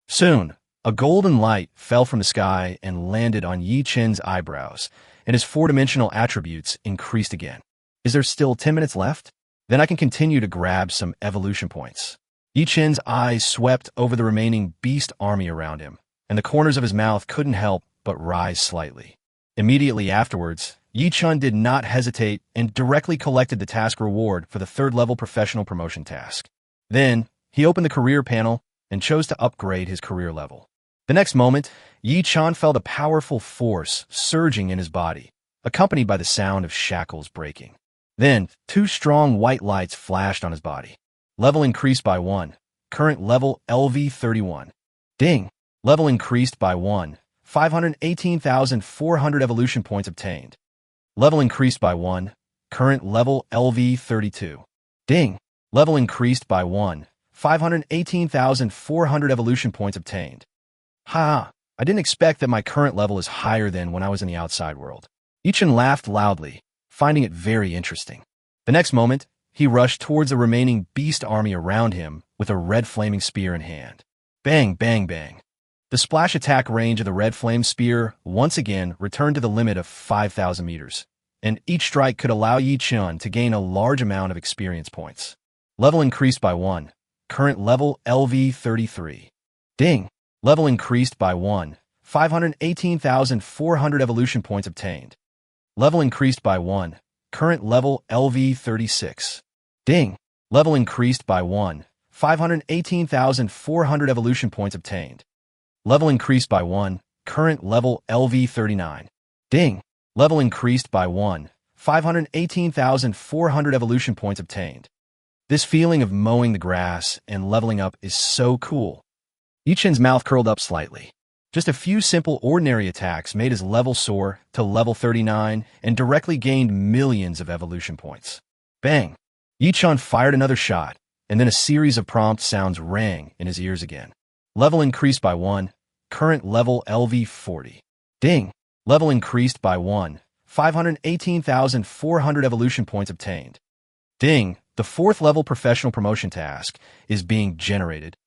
Soon, a golden light fell from the sky and landed on Yi Chun's eyebrows, and his 4-dimensional attributes increased again. Is there still 10 minutes left? Then I can continue to grab some evolution points. Yi Chun's eyes swept over the remaining beast army around him, and the corners of his mouth couldn't help but rise slightly. Immediately afterwards, Yi Chun did not hesitate and directly collected the task reward for the 3rd-level professional promotion task. Then, he opened the career panel and chose to upgrade his career level. The next moment, Yi Chun felt a powerful force surging in his body, accompanied by the sound of shackles breaking. Then, 2 strong white lights flashed on his body. Level increased by 1. Current level LV-31. Ding! Level increased by 1. 518,400 evolution points obtained. Level increased by 1. Current level LV-32. Ding! Level increased by 1. 518,400 evolution points obtained. Ha! I didn't expect that my current level is higher than when I was in the outside world. Yi Chun laughed loudly, finding it very interesting. The next moment, he rushed towards the remaining beast army around him with a red flaming spear in hand. Bang, bang, bang. The splash attack range of the red flame spear once again returned to the limit of 5,000 meters, and each strike could allow Yi Chun to gain a large amount of experience points. Level increased by 1. Current level LV-33. Ding! Level increased by 1. 518,400 evolution points obtained. Level increased by 1. Current level LV36. Ding. Level increased by 1. 518,400 evolution points obtained. Level increased by 1. Current level LV39. Ding. Level increased by 1. 518,400 evolution points obtained. This feeling of mowing the grass and leveling up is so cool. Yichen's mouth curled up slightly. Just a few simple ordinary attacks made his level soar to level 39 and directly gained millions of evolution points. Bang! Yichen fired another shot, and then a series of prompt sounds rang in his ears again. Level increased by 1. Current level LV40. Ding! Level increased by 1. 518,400 evolution points obtained. Ding! The 4th level professional promotion task is being generated.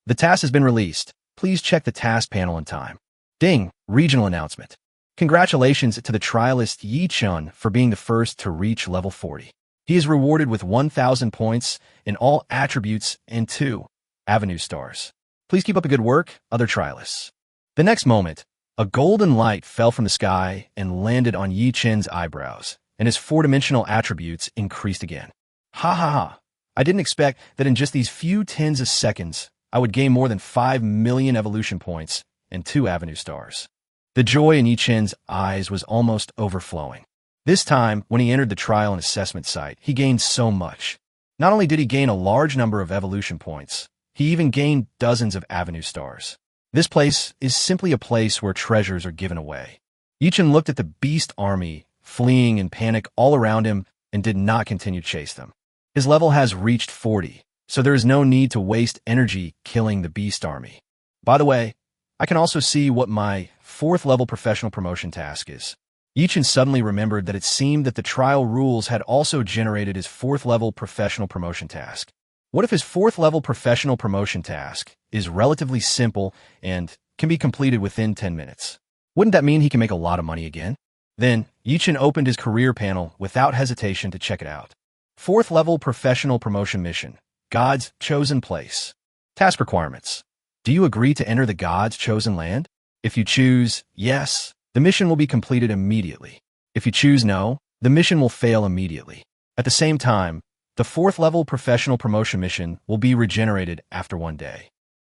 The task has been released. Please check the task panel in time. Ding! Regional announcement. Congratulations to the trialist Yichen for being the first to reach level 40. He is rewarded with 1,000 points in all attributes and 2 Avenue stars. Please keep up the good work, other trialists. The next moment, a golden light fell from the sky and landed on Yichen's eyebrows, and his 4-dimensional attributes increased again. Ha ha ha! I didn't expect that in just these few tens of seconds, I would gain more than 5 million evolution points and 2 Avenue stars. The joy in Yichen's eyes was almost overflowing. This time, when he entered the trial and assessment site, he gained so much. Not only did he gain a large number of evolution points, he even gained dozens of Avenue stars. This place is simply a place where treasures are given away. Yichen looked at the beast army, fleeing in panic all around him, and did not continue to chase them. His level has reached 40, so there is no need to waste energy killing the beast army. By the way, I can also see what my 4th level professional promotion task is. Yichen suddenly remembered that it seemed that the trial rules had also generated his 4th level professional promotion task. What if his 4th level professional promotion task is relatively simple and can be completed within 10 minutes? Wouldn't that mean he can make a lot of money again? Then, Yichen opened his career panel without hesitation to check it out. 4th level professional promotion mission. God's chosen place. Task requirements. Do you agree to enter the God's chosen land? If you choose yes, the mission will be completed immediately. If you choose no, the mission will fail immediately. At the same time, the 4th level professional promotion mission will be regenerated after 1 day.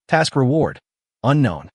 Task reward. Unknown.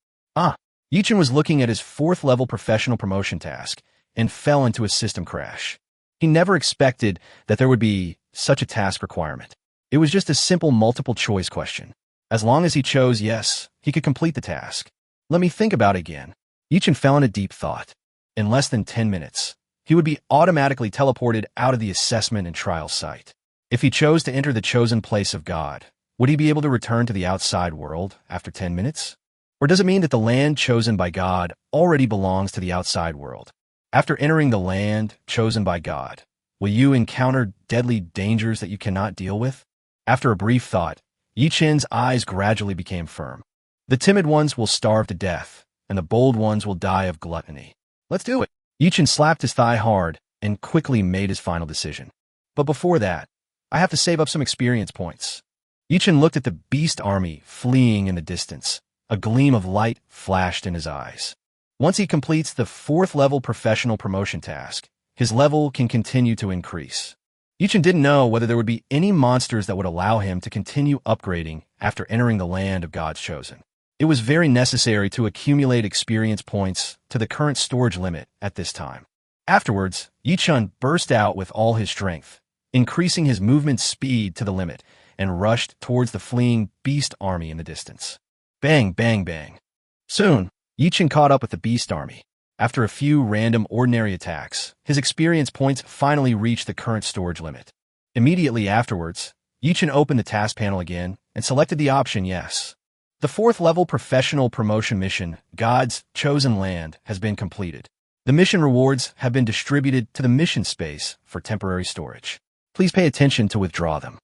Yichen was looking at his 4th level professional promotion task and fell into a system crash. He never expected that there would be such a task requirement. It was just a simple multiple choice question. As long as he chose yes, he could complete the task. Let me think about it again. Yichen fell into deep thought. In less than 10 minutes, he would be automatically teleported out of the assessment and trial site. If he chose to enter the chosen place of God, would he be able to return to the outside world after 10 minutes? Or does it mean that the land chosen by God already belongs to the outside world? After entering the land chosen by God, will you encounter deadly dangers that you cannot deal with? After a brief thought, Yichen's eyes gradually became firm. The timid ones will starve to death, and the bold ones will die of gluttony. Let's do it. Yichen slapped his thigh hard and quickly made his final decision. But before that, I have to save up some experience points. Yichen looked at the beast army fleeing in the distance. A gleam of light flashed in his eyes. Once he completes the 4th level professional promotion task, his level can continue to increase. Yichen didn't know whether there would be any monsters that would allow him to continue upgrading after entering the land of God's chosen. It was very necessary to accumulate experience points to the current storage limit at this time. Afterwards, Yichen burst out with all his strength, increasing his movement speed to the limit, and rushed towards the fleeing beast army in the distance. Bang, bang, bang. Soon, Yichen caught up with the beast army. After a few random ordinary attacks, his experience points finally reached the current storage limit. Immediately afterwards, Yichen opened the task panel again and selected the option yes. The 4th level professional promotion mission, God's chosen land, has been completed. The mission rewards have been distributed to the mission space for temporary storage. Please pay attention to withdraw them.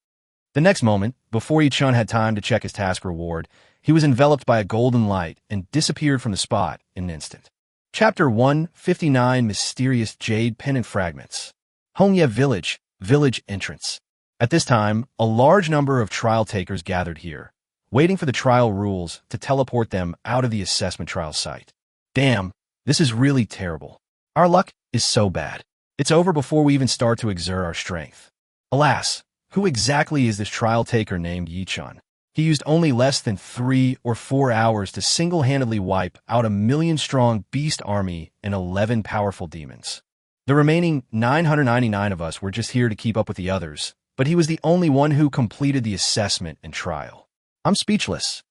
The next moment, before Yichen had time to check his task reward, he was enveloped by a golden light and disappeared from the spot in an instant. Chapter 159 Mysterious Jade Pendant Fragments. Hongye Village, Village Entrance. At this time, a large number of trial takers gathered here, waiting for the trial rules to teleport them out of the assessment trial site. Damn, this is really terrible. Our luck is so bad. It's over before we even start to exert our strength. Alas, who exactly is this trial taker named Yi-chan? He used only less than 3 or 4 hours to single-handedly wipe out a million-strong beast army and 11 powerful demons. The remaining 999 of us were just here to keep up with the others, but he was the only one who completed the assessment and trial. I'm speechless.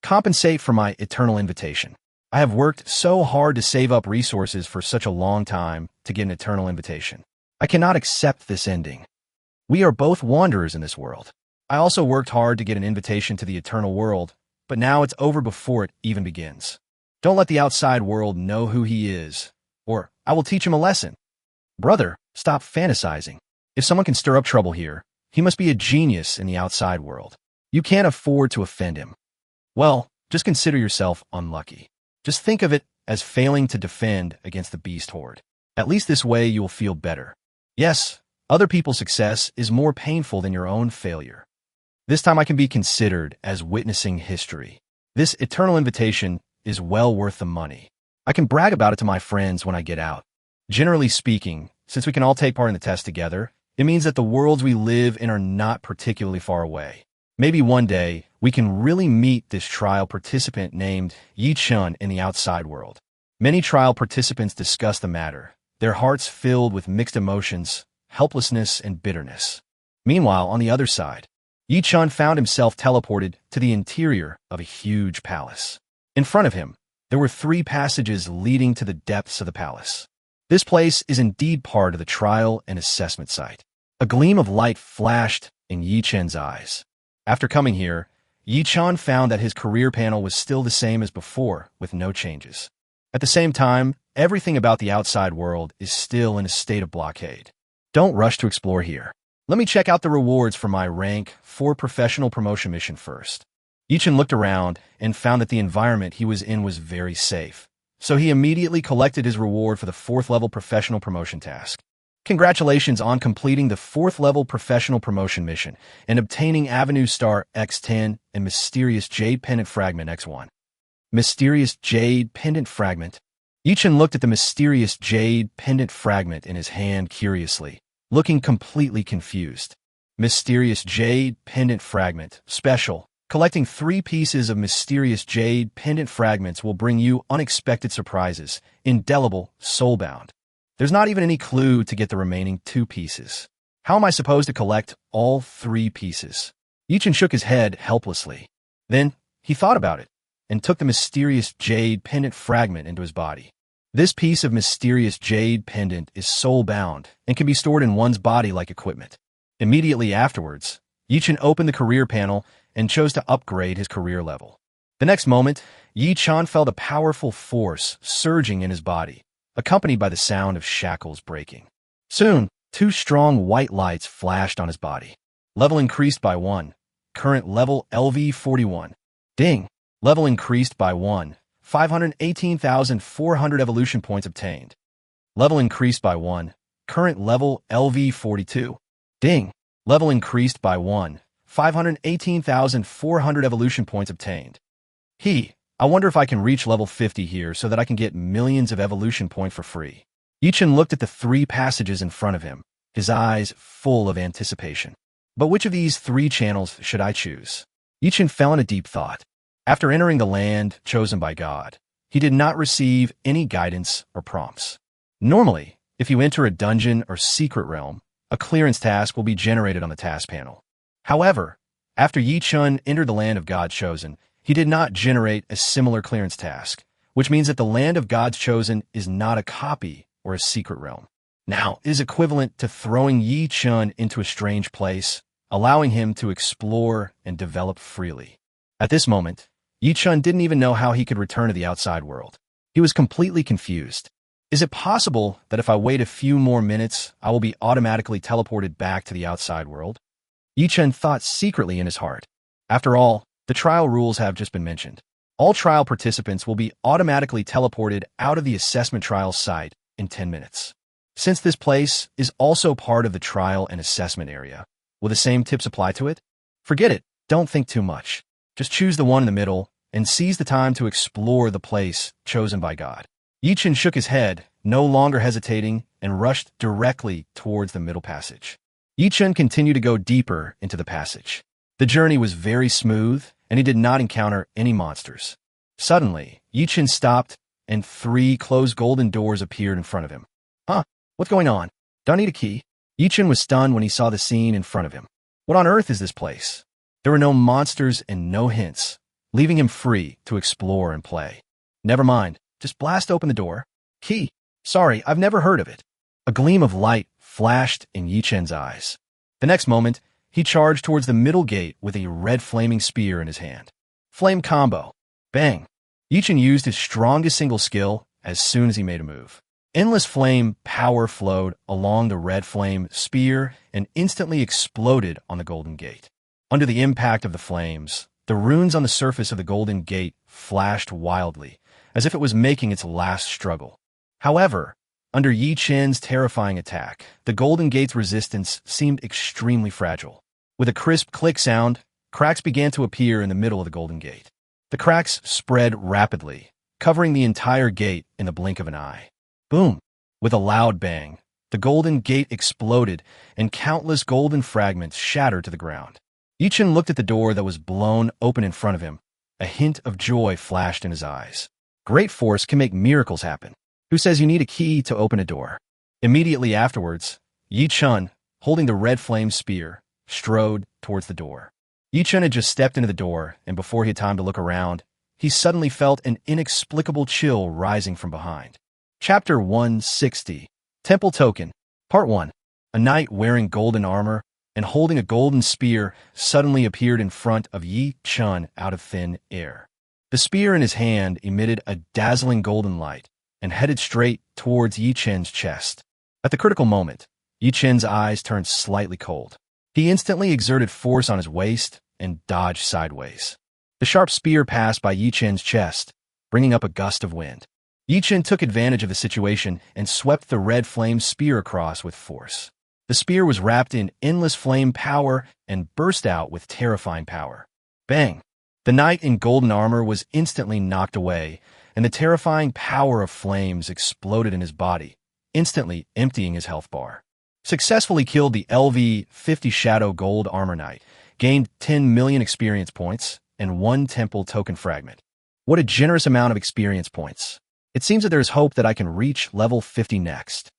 Compensate for my eternal invitation. I have worked so hard to save up resources for such a long time to get an eternal invitation. I cannot accept this ending. We are both wanderers in this world. I also worked hard to get an invitation to the eternal world, but now it's over before it even begins. Don't let the outside world know who he is, or I will teach him a lesson. Brother, stop fantasizing. If someone can stir up trouble here, he must be a genius in the outside world. You can't afford to offend him. Well, just consider yourself unlucky. Just think of it as failing to defend against the beast horde. At least this way you will feel better. Yes, other people's success is more painful than your own failure. This time I can be considered as witnessing history. This eternal invitation is well worth the money. I can brag about it to my friends when I get out. Generally speaking, since we can all take part in the test together, it means that the worlds we live in are not particularly far away. Maybe one day, we can really meet this trial participant named Yi-chan in the outside world. Many trial participants discuss the matter, their hearts filled with mixed emotions, helplessness, and bitterness. Meanwhile, on the other side, Yi-chan found himself teleported to the interior of a huge palace. In front of him, there were 3 passages leading to the depths of the palace. This place is indeed part of the trial and assessment site. A gleam of light flashed in Yi-chan's eyes. After coming here, Yi-chan found that his career panel was still the same as before, with no changes. At the same time, everything about the outside world is still in a state of blockade. Don't rush to explore here. Let me check out the rewards for my rank 4 professional promotion mission first. Yi-chan looked around and found that the environment he was in was very safe, so he immediately collected his reward for the 4th level professional promotion task. Congratulations on completing the 4th level professional promotion mission and obtaining Avenue Star X10 and Mysterious Jade Pendant Fragment X1. Mysterious Jade Pendant Fragment. Yi-chan looked at the Mysterious Jade Pendant Fragment in his hand curiously, looking completely confused. Mysterious Jade Pendant Fragment. Special. Collecting 3 pieces of Mysterious Jade Pendant Fragments will bring you unexpected surprises. Indelible, soulbound. There's not even any clue to get the remaining 2 pieces. How am I supposed to collect all 3 pieces? Yi-chan shook his head helplessly. Then, he thought about it, and took the Mysterious Jade Pendant Fragment into his body. This piece of Mysterious Jade Pendant is soul-bound and can be stored in one's body like equipment. Immediately afterwards, Yi-chan opened the career panel and chose to upgrade his career level. The next moment, Yi-chan felt a powerful force surging in his body, accompanied by the sound of shackles breaking. Soon, 2 strong white lights flashed on his body. Level increased by 1. Current level LV41. Ding! Level increased by 1. 518,400 evolution points obtained. Level increased by 1. Current level LV42. Ding! Level increased by 1. 518,400 evolution points obtained. I wonder if I can reach level 50 here so that I can get millions of evolution points for free. Yi-chan looked at the 3 passages in front of him, his eyes full of anticipation. But which of these 3 channels should I choose? Yi-chan fell in a deep thought. After entering the land chosen by God, he did not receive any guidance or prompts. Normally, if you enter a dungeon or secret realm, a clearance task will be generated on the task panel. However, after Yi-chan entered the land of God chosen, he did not generate a similar clearance task, which means that the land of God's chosen is not a copy or a secret realm. Now, it is equivalent to throwing Yi-chan into a strange place, allowing him to explore and develop freely. At this moment, Yi-chan didn't even know how he could return to the outside world. He was completely confused. Is it possible that if I wait a few more minutes, I will be automatically teleported back to the outside world? Yi-chan thought secretly in his heart. After all, the trial rules have just been mentioned. All trial participants will be automatically teleported out of the assessment trial site in 10 minutes. Since this place is also part of the trial and assessment area, will the same tips apply to it? Forget it. Don't think too much. Just choose the one in the middle and seize the time to explore the place chosen by God. Yi-Chen shook his head, no longer hesitating, and rushed directly towards the middle passage. Yi-Chen continued to go deeper into the passage. The journey was very smooth, and he did not encounter any monsters. Suddenly, Yi-Chen stopped, and 3 closed golden doors appeared in front of him. Huh? What's going on? Don't need a key. Yi-Chen was stunned when he saw the scene in front of him. What on earth is this place? There were no monsters and no hints, leaving him free to explore and play. Never mind, just blast open the door. Key? Sorry, I've never heard of it. A gleam of light flashed in Yi-Chen's eyes. The next moment, he charged towards the middle gate with a red flaming spear in his hand. Flame combo. Bang. Yi-Chen used his strongest single skill as soon as he made a move. Endless flame power flowed along the red flame spear and instantly exploded on the golden gate. Under the impact of the flames, the runes on the surface of the golden gate flashed wildly, as if it was making its last struggle. However, under Yi-Chen's terrifying attack, the golden gate's resistance seemed extremely fragile. With a crisp click sound, cracks began to appear in the middle of the golden gate. The cracks spread rapidly, covering the entire gate in the blink of an eye. Boom! With a loud bang, the golden gate exploded, and countless golden fragments shattered to the ground. Yi-Chen looked at the door that was blown open in front of him. A hint of joy flashed in his eyes. Great force can make miracles happen. Who says you need a key to open a door? Immediately afterwards, Yi-Chen, holding the red flame spear, strode towards the door. Yi-Chen had just stepped into the door, and before he had time to look around, he suddenly felt an inexplicable chill rising from behind. Chapter 160. Temple Token. Part 1. A knight wearing golden armor and holding a golden spear suddenly appeared in front of Yi-Chen out of thin air. The spear in his hand emitted a dazzling golden light and headed straight towards Yi-Chen's chest. At the critical moment, Yi-Chen's eyes turned slightly cold. He instantly exerted force on his waist and dodged sideways. The sharp spear passed by Yi-Chen's chest, bringing up a gust of wind. Yi-Chen took advantage of the situation and swept the red flame spear across with force. The spear was wrapped in endless flame power and burst out with terrifying power. Bang! The knight in golden armor was instantly knocked away, and the terrifying power of flames exploded in his body, instantly emptying his health bar. Successfully killed the LV-50 Shadow Gold Armor Knight, gained 10 million experience points, and 1 temple token fragment. What a generous amount of experience points. It seems that there is hope that I can reach level 50 next.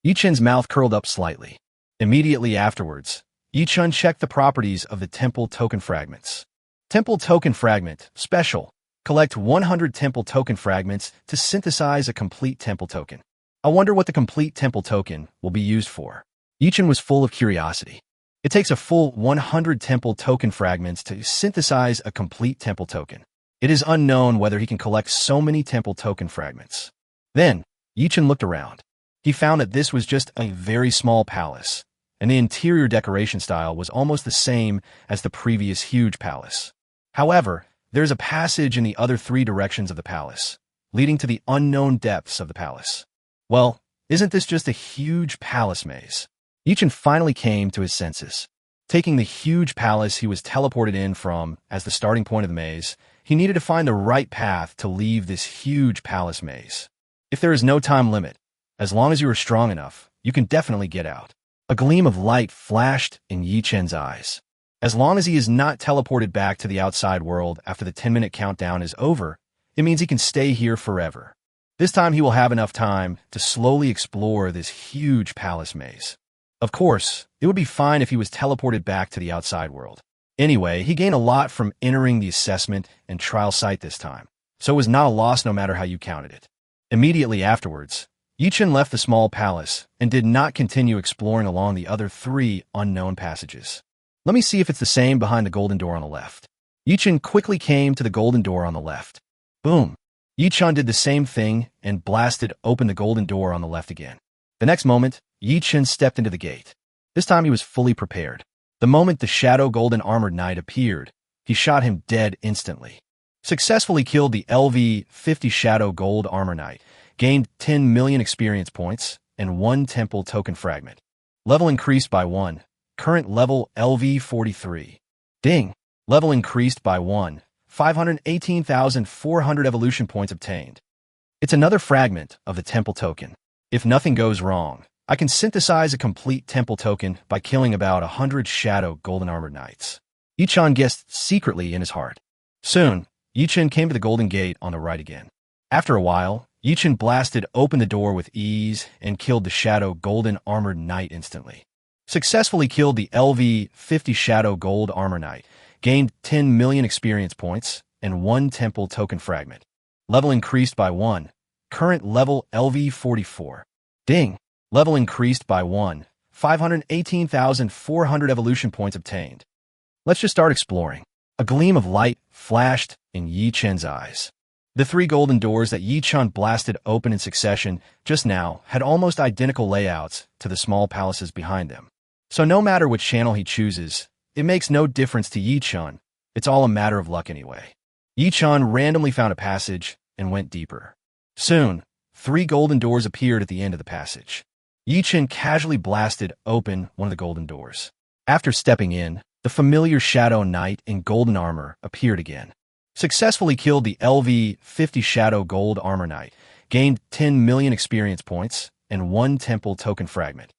Yi-Chen's mouth curled up slightly. Immediately afterwards, Yi-Chen checked the properties of the temple token fragments. Temple token fragment, special. Collect 100 temple token fragments to synthesize a complete temple token. I wonder what the complete temple token will be used for. Yi-Chen was full of curiosity. It takes a full 100 temple token fragments to synthesize a complete temple token. It is unknown whether he can collect so many temple token fragments. Then, Yi-Chen looked around. He found that this was just a very small palace, and the interior decoration style was almost the same as the previous huge palace. However, there is a passage in the other 3 directions of the palace, leading to the unknown depths of the palace. Well, isn't this just a huge palace maze? Yi-Chen finally came to his senses. Taking the huge palace he was teleported in from as the starting point of the maze, he needed to find the right path to leave this huge palace maze. If there is no time limit, as long as you are strong enough, you can definitely get out. A gleam of light flashed in Yi-Chen's eyes. As long as he is not teleported back to the outside world after the 10-minute countdown is over, it means he can stay here forever. This time he will have enough time to slowly explore this huge palace maze. Of course, it would be fine if he was teleported back to the outside world. Anyway, he gained a lot from entering the assessment and trial site this time, so it was not a loss no matter how you counted it. Immediately afterwards, Yi-Chen left the small palace and did not continue exploring along the other 3 unknown passages. Let me see if it's the same behind the golden door on the left. Yi-Chen quickly came to the golden door on the left. Boom! Yi-Chen did the same thing and blasted open the golden door on the left again. The next moment, Yi-Chen stepped into the gate. This time he was fully prepared. The moment the Shadow Golden Armored Knight appeared, he shot him dead instantly. Successfully killed the LV-50 Shadow Gold Armor Knight, gained 10 million experience points, and 1 temple token fragment. Level increased by 1. Current level LV-43. Ding! Level increased by 1. 518,400 evolution points obtained. It's another fragment of the temple token. If nothing goes wrong, I can synthesize a complete temple token by killing about 100 shadow golden armored knights. Yichun guessed secretly in his heart. Soon, Yichun came to the golden gate on the right again. After a while, Yichun blasted open the door with ease and killed the shadow golden armored knight instantly. Successfully killed the LV-50 shadow gold armor knight, gained 10 million experience points, and 1 temple token fragment. Level increased by 1. Current level LV-44. Ding! Level increased by 1. 518,400 evolution points obtained. Let's just start exploring. A gleam of light flashed in Yichun's eyes. The 3 golden doors that Yichun blasted open in succession just now had almost identical layouts to the small palaces behind them. So no matter which channel he chooses, it makes no difference to Yichun. It's all a matter of luck anyway. Yichun randomly found a passage and went deeper. Soon, 3 golden doors appeared at the end of the passage. Yichun casually blasted open one of the golden doors. After stepping in, the familiar shadow knight in golden armor appeared again. Successfully killed the LV-50 shadow gold armor knight, gained 10 million experience points, and 1 temple token fragment.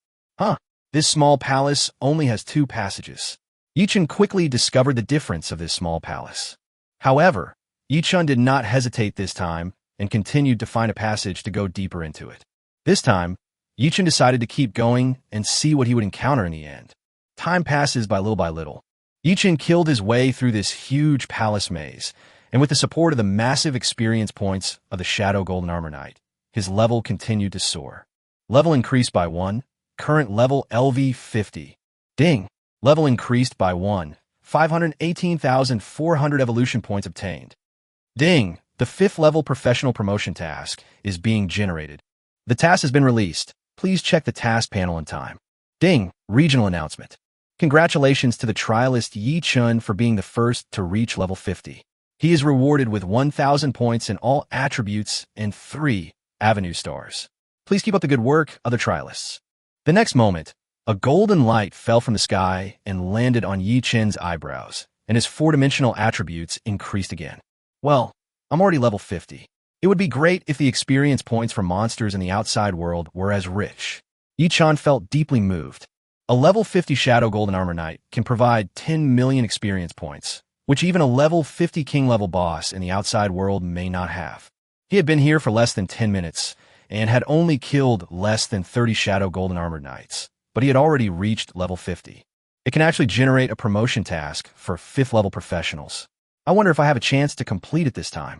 This small palace only has 2 passages. Yichun quickly discovered the difference of this small palace. However, Yichun did not hesitate this time and continued to find a passage to go deeper into it. This time, Yichun decided to keep going and see what he would encounter in the end. Time passes by little. Yichun killed his way through this huge palace maze, and with the support of the massive experience points of the Shadow Golden Armor Knight, his level continued to soar. Level increased by 1. Current level LV-50. Ding! Level increased by 1. 518,400 evolution points obtained. Ding! The 5th level professional promotion task is being generated. The task has been released. Please check the task panel in time. Ding! Regional announcement. Congratulations to the trialist Yichun for being the first to reach level 50. He is rewarded with 1,000 points in all attributes and 3 Avenue stars. Please keep up the good work, other trialists. The next moment, a golden light fell from the sky and landed on Yichun's eyebrows, and his 4-dimensional attributes increased again. Well, I'm already level 50. It would be great if the experience points for monsters in the outside world were as rich. Yichun felt deeply moved. A level 50 Shadow Golden Armor Knight can provide 10 million experience points, which even a level 50 King-level boss in the outside world may not have. He had been here for less than 10 minutes, and had only killed less than 30 Shadow Golden Armored Knights, but he had already reached level 50. It can actually generate a promotion task for 5th level professionals. I wonder if I have a chance to complete it this time.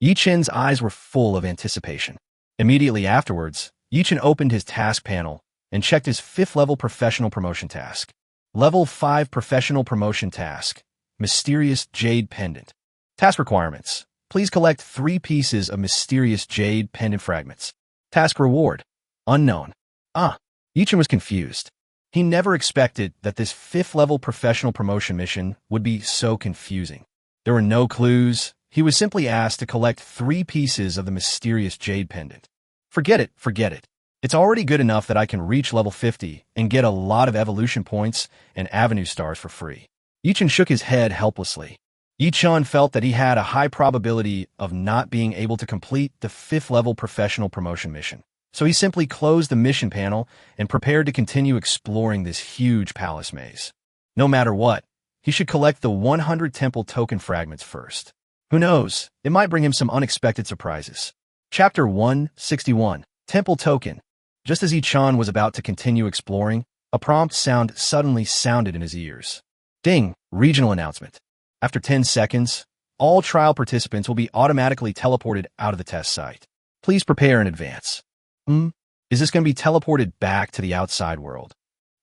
Yichun's eyes were full of anticipation. Immediately afterwards, Yichun opened his task panel and checked his 5th level professional promotion task. Level 5 professional promotion task, Mysterious Jade Pendant. Task requirements. Please collect 3 pieces of mysterious jade pendant fragments. Task reward. Unknown. Yichun was confused. He never expected that this 5th level professional promotion mission would be so confusing. There were no clues. He was simply asked to collect 3 pieces of the mysterious jade pendant. Forget it. It's already good enough that I can reach level 50 and get a lot of evolution points and Avenue stars for free. Yichun shook his head helplessly. Yichun felt that he had a high probability of not being able to complete the 5th level professional promotion mission. So he simply closed the mission panel and prepared to continue exploring this huge palace maze. No matter what, he should collect the 100 temple token fragments first. Who knows, it might bring him some unexpected surprises. Chapter 161, Temple Token. Just as Yichun was about to continue exploring, a prompt sound suddenly sounded in his ears. Ding! Regional announcement. After 10 seconds, all trial participants will be automatically teleported out of the test site. Please prepare in advance. Is this going to be teleported back to the outside world?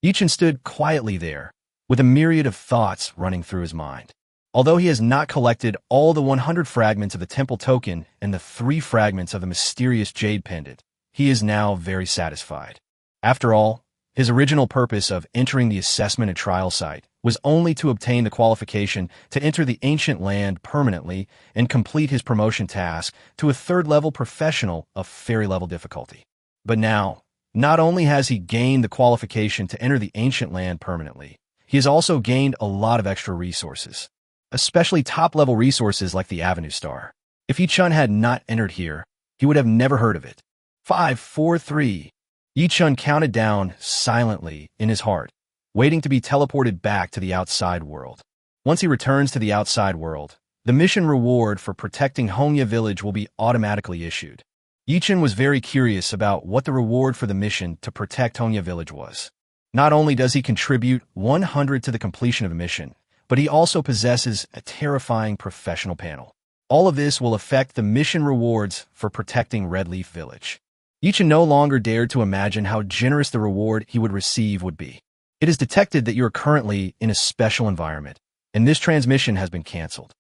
Yichun stood quietly there, with a myriad of thoughts running through his mind. Although he has not collected all the 100 fragments of the temple token and the 3 fragments of the mysterious jade pendant, he is now very satisfied. After all, his original purpose of entering the assessment and trial site was only to obtain the qualification to enter the ancient land permanently and complete his promotion task to a 3rd level professional of fairy level difficulty. But now, not only has he gained the qualification to enter the ancient land permanently, he has also gained a lot of extra resources, especially top-level resources like the Avenue Star. If Yichun had not entered here, he would have never heard of it. 5, 4, 3. Yi-chun counted down silently in his heart, waiting to be teleported back to the outside world. Once he returns to the outside world, the mission reward for protecting Hongya village will be automatically issued. Yi-chun was very curious about what the reward for the mission to protect Hongya village was. Not only does he contribute 100 to the completion of the mission, but he also possesses a terrifying professional panel. All of this will affect the mission rewards for protecting Red Leaf Village. Yi-chun no longer dared to imagine how generous the reward he would receive would be. It is detected that you are currently in a special environment, and this transmission has been cancelled.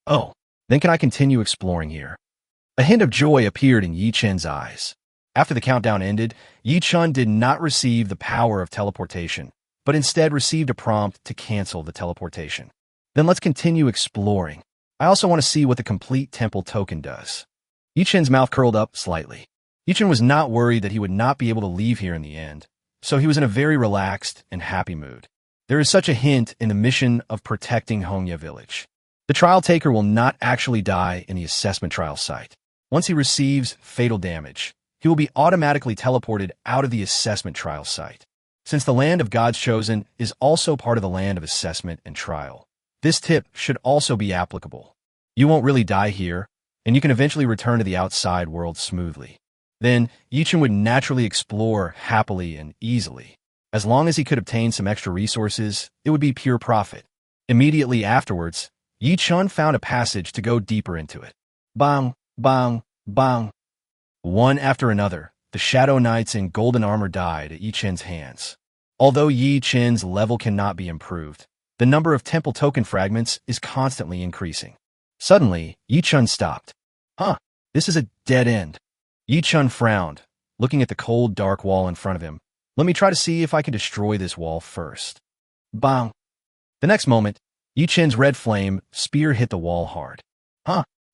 Oh, then can I continue exploring here? A hint of joy appeared in Yi-chun's eyes. After the countdown ended, Yi-chun did not receive the power of teleportation, but instead received a prompt to cancel the teleportation. Then let's continue exploring. I also want to see what the complete temple token does. Yi-chun's mouth curled up slightly. Yi-chun was not worried that he would not be able to leave here in the end, so he was in a very relaxed and happy mood. There is such a hint in the mission of protecting Hongya village. The trial taker will not actually die in the assessment trial site. Once he receives fatal damage, he will be automatically teleported out of the assessment trial site. Since the land of God's chosen is also part of the land of assessment and trial, this tip should also be applicable. You won't really die here, and you can eventually return to the outside world smoothly. Then, Yi-chun would naturally explore happily and easily. As long as he could obtain some extra resources, it would be pure profit. Immediately afterwards, Yi-chun found a passage to go deeper into it. Bang, bang, bang. One after another, the Shadow Knights in golden armor died at Yi-chun's hands. Although Yi-chun's level cannot be improved, the number of temple token fragments is constantly increasing. Suddenly, Yi-chun stopped. This is a dead end. Yi-chun frowned, looking at the cold, dark wall in front of him. Let me try to see if I can destroy this wall first. Bang! The next moment, Yi-chun's red flame spear hit the wall hard.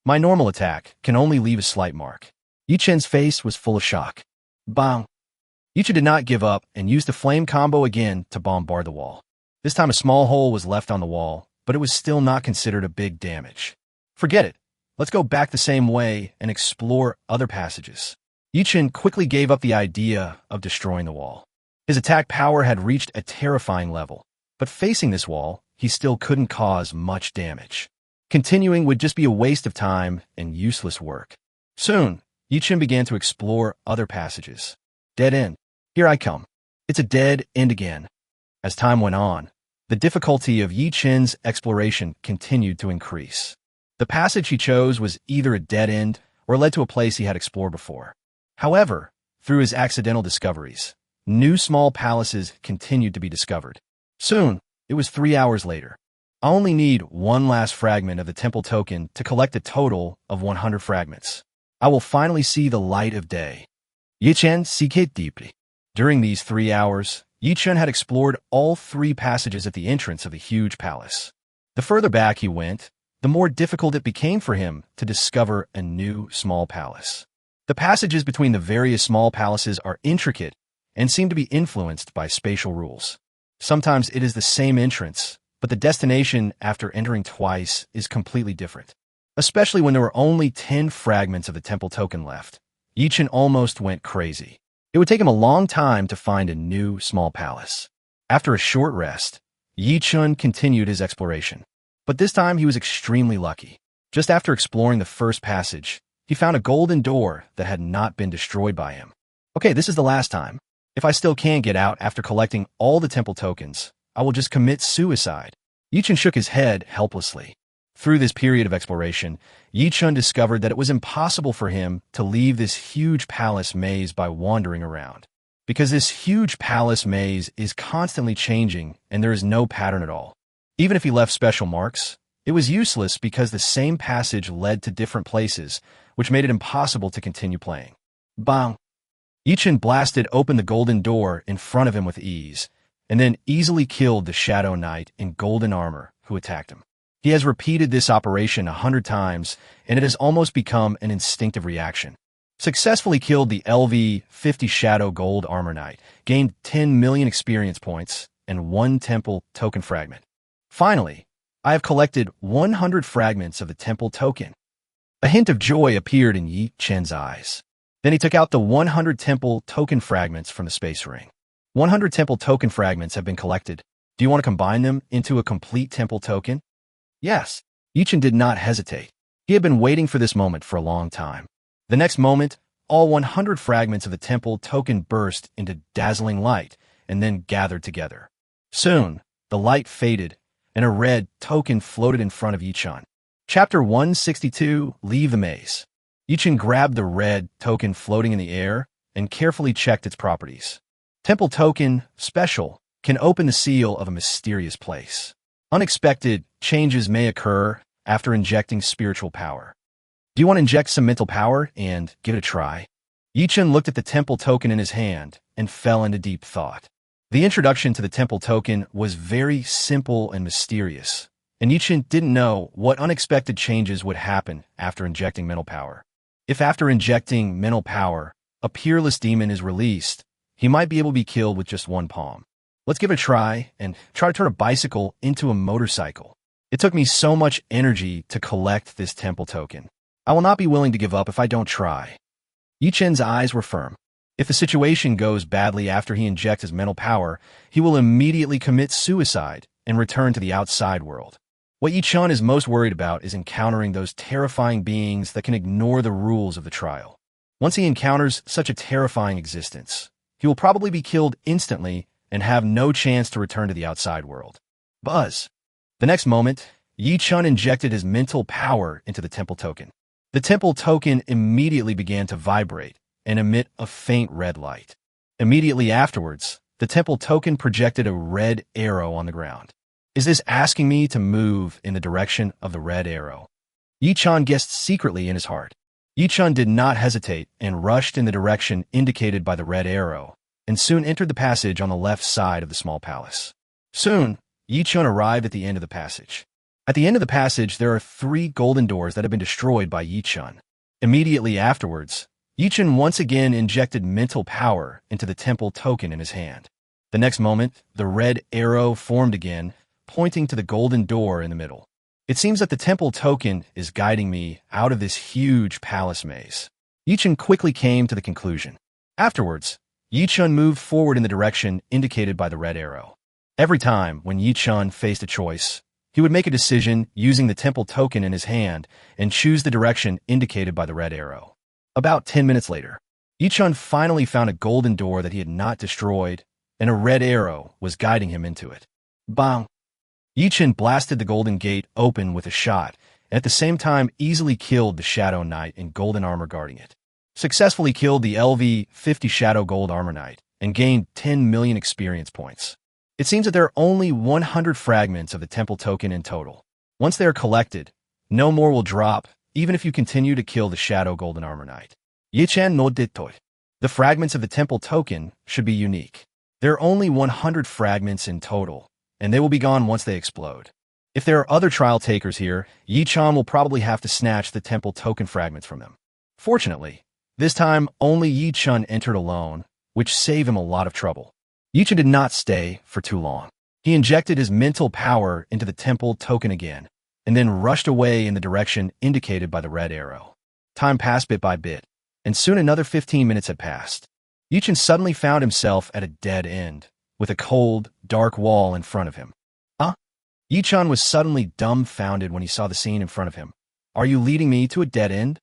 My normal attack can only leave a slight mark. Yi-chun's face was full of shock. Bang! Yi-chun did not give up and used the flame combo again to bombard the wall. This time a small hole was left on the wall, but it was still not considered a big damage. Forget it. Let's go back the same way and explore other passages. Yi-chun quickly gave up the idea of destroying the wall. His attack power had reached a terrifying level, but facing this wall, he still couldn't cause much damage. Continuing would just be a waste of time and useless work. Soon, Yi-chun began to explore other passages. Dead end. Here I come. It's a dead end again. As time went on, the difficulty of Yi-chun's exploration continued to increase. The passage he chose was either a dead end or led to a place he had explored before. However, through his accidental discoveries, new small palaces continued to be discovered. Soon, it was 3 hours later. I only need one last fragment of the temple token to collect a total of 100 fragments. I will finally see the light of day. Yi-chun seek it deeply. During these 3 hours, Yi-chun had explored all 3 passages at the entrance of the huge palace. The further back he went, the more difficult it became for him to discover a new small palace. The passages between the various small palaces are intricate and seem to be influenced by spatial rules. Sometimes it is the same entrance, but the destination after entering twice is completely different. Especially when there were only 10 fragments of the temple token left. Yi-chun almost went crazy. It would take him a long time to find a new small palace. After a short rest, Yi-chun continued his exploration. But this time he was extremely lucky. Just after exploring the first passage, he found a golden door that had not been destroyed by him. Okay, this is the last time. If I still can't get out after collecting all the temple tokens, I will just commit suicide. Yi-chun shook his head helplessly. Through this period of exploration, Yi-chun discovered that it was impossible for him to leave this huge palace maze by wandering around. Because this huge palace maze is constantly changing and there is no pattern at all. Even if he left special marks, it was useless because the same passage led to different places, which made it impossible to continue playing. Bang! Yi-chun blasted open the golden door in front of him with ease, and then easily killed the Shadow Knight in golden armor who attacked him. He has repeated this operation 100 times, and it has almost become an instinctive reaction. Successfully killed the LV-50 Shadow Gold Armor Knight, gained 10 million experience points, and 1 temple token fragment. Finally, I have collected 100 fragments of the temple token. A hint of joy appeared in Yi Chen's eyes. Then he took out the 100 temple token fragments from the space ring. 100 temple token fragments have been collected. Do you want to combine them into a complete temple token? Yes. Yi Chen did not hesitate. He had been waiting for this moment for a long time. The next moment, all 100 fragments of the temple token burst into dazzling light and then gathered together. Soon, the light faded, and a red token floated in front of Yi Chen. Chapter 162, Leave the Maze. Yi Chen grabbed the red token floating in the air and carefully checked its properties. Temple token, special, can open the seal of a mysterious place. Unexpected changes may occur after injecting spiritual power. Do you want to inject some mental power and give it a try? Yi Chen looked at the temple token in his hand and fell into deep thought. The introduction to the temple token was very simple and mysterious, and Yi Chen didn't know what unexpected changes would happen after injecting mental power. If after injecting mental power, a peerless demon is released, he might be able to be killed with just one palm. Let's give it a try and try to turn a bicycle into a motorcycle. It took me so much energy to collect this temple token. I will not be willing to give up if I don't try. Yi Chen's eyes were firm. If the situation goes badly after he injects his mental power, he will immediately commit suicide and return to the outside world. What Yi Chen is most worried about is encountering those terrifying beings that can ignore the rules of the trial. Once he encounters such a terrifying existence, he will probably be killed instantly and have no chance to return to the outside world. Buzz. The next moment, Yi Chen injected his mental power into the temple token. The temple token immediately began to vibrate and emit a faint red light. Immediately afterwards, the temple token projected a red arrow on the ground. Is this asking me to move in the direction of the red arrow? Yi Chen guessed secretly in his heart. Yi Chen did not hesitate and rushed in the direction indicated by the red arrow, and soon entered the passage on the left side of the small palace. Soon, Yi Chen arrived at the end of the passage. At the end of the passage, there are 3 golden doors that have been destroyed by Yi Chen. Immediately afterwards, Yi Chen once again injected mental power into the temple token in his hand. The next moment, the red arrow formed again, pointing to the golden door in the middle. It seems that the temple token is guiding me out of this huge palace maze. Yi Chen quickly came to the conclusion. Afterwards, Yi Chen moved forward in the direction indicated by the red arrow. Every time when Yi Chen faced a choice, he would make a decision using the temple token in his hand and choose the direction indicated by the red arrow. About 10 minutes later, Yi Chen finally found a golden door that he had not destroyed, and a red arrow was guiding him into it. Bang! Yi Chen blasted the golden gate open with a shot, and at the same time easily killed the Shadow Knight in golden armor guarding it. Successfully killed the LV-50 Shadow Gold Armor Knight, and gained 10 million experience points. It seems that there are only 100 fragments of the temple token in total. Once they are collected, no more will drop, even if you continue to kill the Shadow Golden Armor Knight. Yi Chen no ditoi. The fragments of the temple token should be unique. There are only 100 fragments in total, and they will be gone once they explode. If there are other trial takers here, Yi Chen will probably have to snatch the temple token fragments from them. Fortunately, this time only Yi Chen entered alone, which saved him a lot of trouble. Yi Chen did not stay for too long. He injected his mental power into the temple token again, and then rushed away in the direction indicated by the red arrow. Time passed bit by bit, and soon another 15 minutes had passed. Yi Chen suddenly found himself at a dead end, with a cold, dark wall in front of him. Huh? Yi Chen was suddenly dumbfounded when he saw the scene in front of him. Are you leading me to a dead end?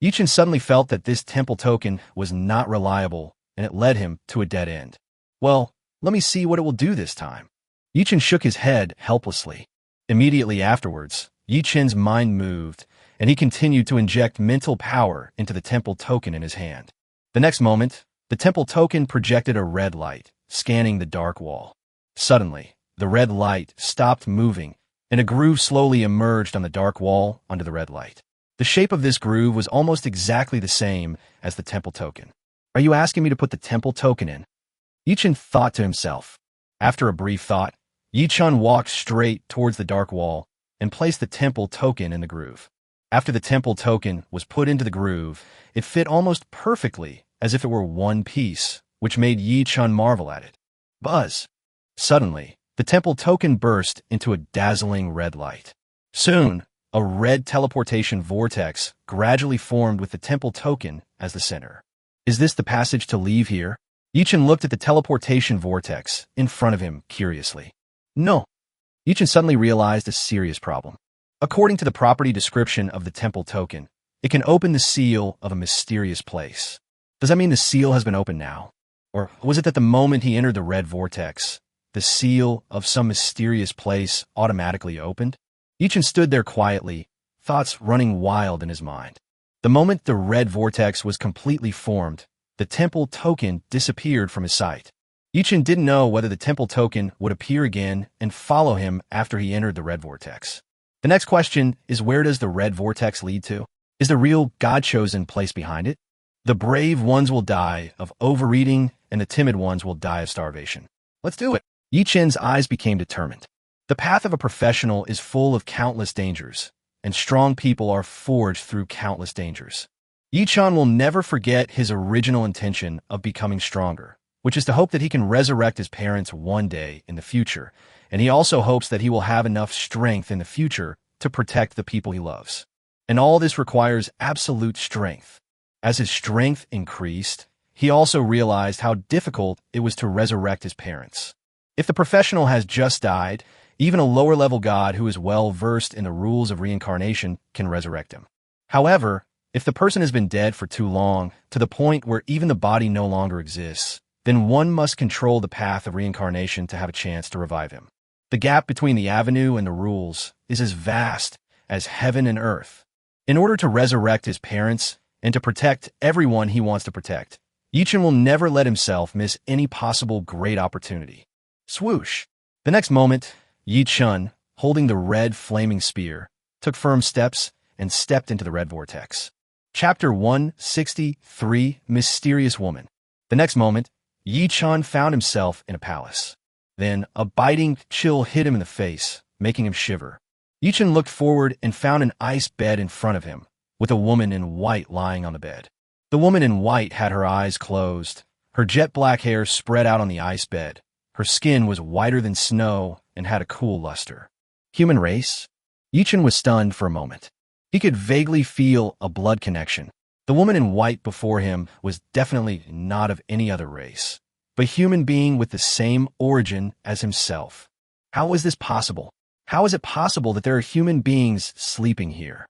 Yi Chen suddenly felt that this temple token was not reliable, and it led him to a dead end. Well, let me see what it will do this time. Yi Chen shook his head helplessly. Immediately afterwards, Yi Chen's mind moved, and he continued to inject mental power into the temple token in his hand. The next moment, the temple token projected a red light, scanning the dark wall. Suddenly, the red light stopped moving, and a groove slowly emerged on the dark wall under the red light. The shape of this groove was almost exactly the same as the temple token. Are you asking me to put the temple token in? Yi Chen thought to himself. After a brief thought, Yi Chen walked straight towards the dark wall and placed the temple token in the groove. After the temple token was put into the groove, it fit almost perfectly as if it were one piece, which made Yi Chen marvel at it. Buzz! Suddenly, the temple token burst into a dazzling red light. Soon, A red teleportation vortex gradually formed with the temple token as the center. Is this the passage to leave here? Yichen looked at the teleportation vortex in front of him curiously. No. Yichen suddenly realized a serious problem. According to the property description of the temple token, it can open the seal of a mysterious place. Does that mean the seal has been opened now? Or was it that the moment he entered the red vortex, the seal of some mysterious place automatically opened? Yichen stood there quietly, thoughts running wild in his mind. The moment the red vortex was completely formed, the temple token disappeared from his sight. Yichen didn't know whether the temple token would appear again and follow him after he entered the red vortex. The next question is, where does the red vortex lead to? Is the real God-chosen place behind it? The brave ones will die of overeating, and the timid ones will die of starvation. Let's do it. Yichen's eyes became determined. The path of a professional is full of countless dangers, and strong people are forged through countless dangers. Yichen will never forget his original intention of becoming stronger, which is to hope that he can resurrect his parents one day in the future, and he also hopes that he will have enough strength in the future to protect the people he loves. And all this requires absolute strength. As his strength increased, he also realized how difficult it was to resurrect his parents. If the professional has just died, even a lower-level god who is well-versed in the rules of reincarnation can resurrect him. However, if the person has been dead for too long, to the point where even the body no longer exists, then one must control the path of reincarnation to have a chance to revive him. The gap between the avenue and the rules is as vast as heaven and earth. In order to resurrect his parents and to protect everyone he wants to protect, Yichen will never let himself miss any possible great opportunity. Swoosh! The next moment, Yichen, holding the red flaming spear, took firm steps and stepped into the red vortex. Chapter 163, Mysterious Woman. The next moment, Yichen found himself in a palace. Then, a biting chill hit him in the face, making him shiver. Yichen looked forward and found an ice bed in front of him, with a woman in white lying on the bed. The woman in white had her eyes closed, her jet-black hair spread out on the ice bed. Her skin was whiter than snow and had a cool luster. Human race? Yichen was stunned for a moment. He could vaguely feel a blood connection. The woman in white before him was definitely not of any other race, but a human being with the same origin as himself. How was this possible? How is it possible that there are human beings sleeping here?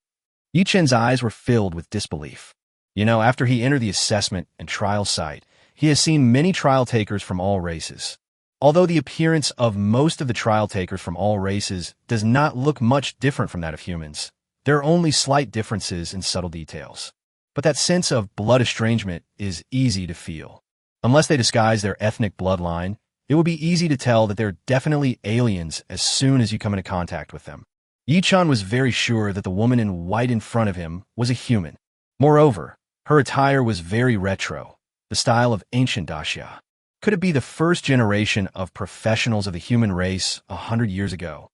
Yichen's eyes were filled with disbelief. After he entered the assessment and trial site, he has seen many trial takers from all races. Although the appearance of most of the trial takers from all races does not look much different from that of humans, there are only slight differences in subtle details. But that sense of blood estrangement is easy to feel. Unless they disguise their ethnic bloodline, it will be easy to tell that they're definitely aliens as soon as you come into contact with them. Yichen was very sure that the woman in white in front of him was a human. Moreover, her attire was very retro, the style of ancient daxia. Could it be the first generation of professionals of the human race 100 years ago?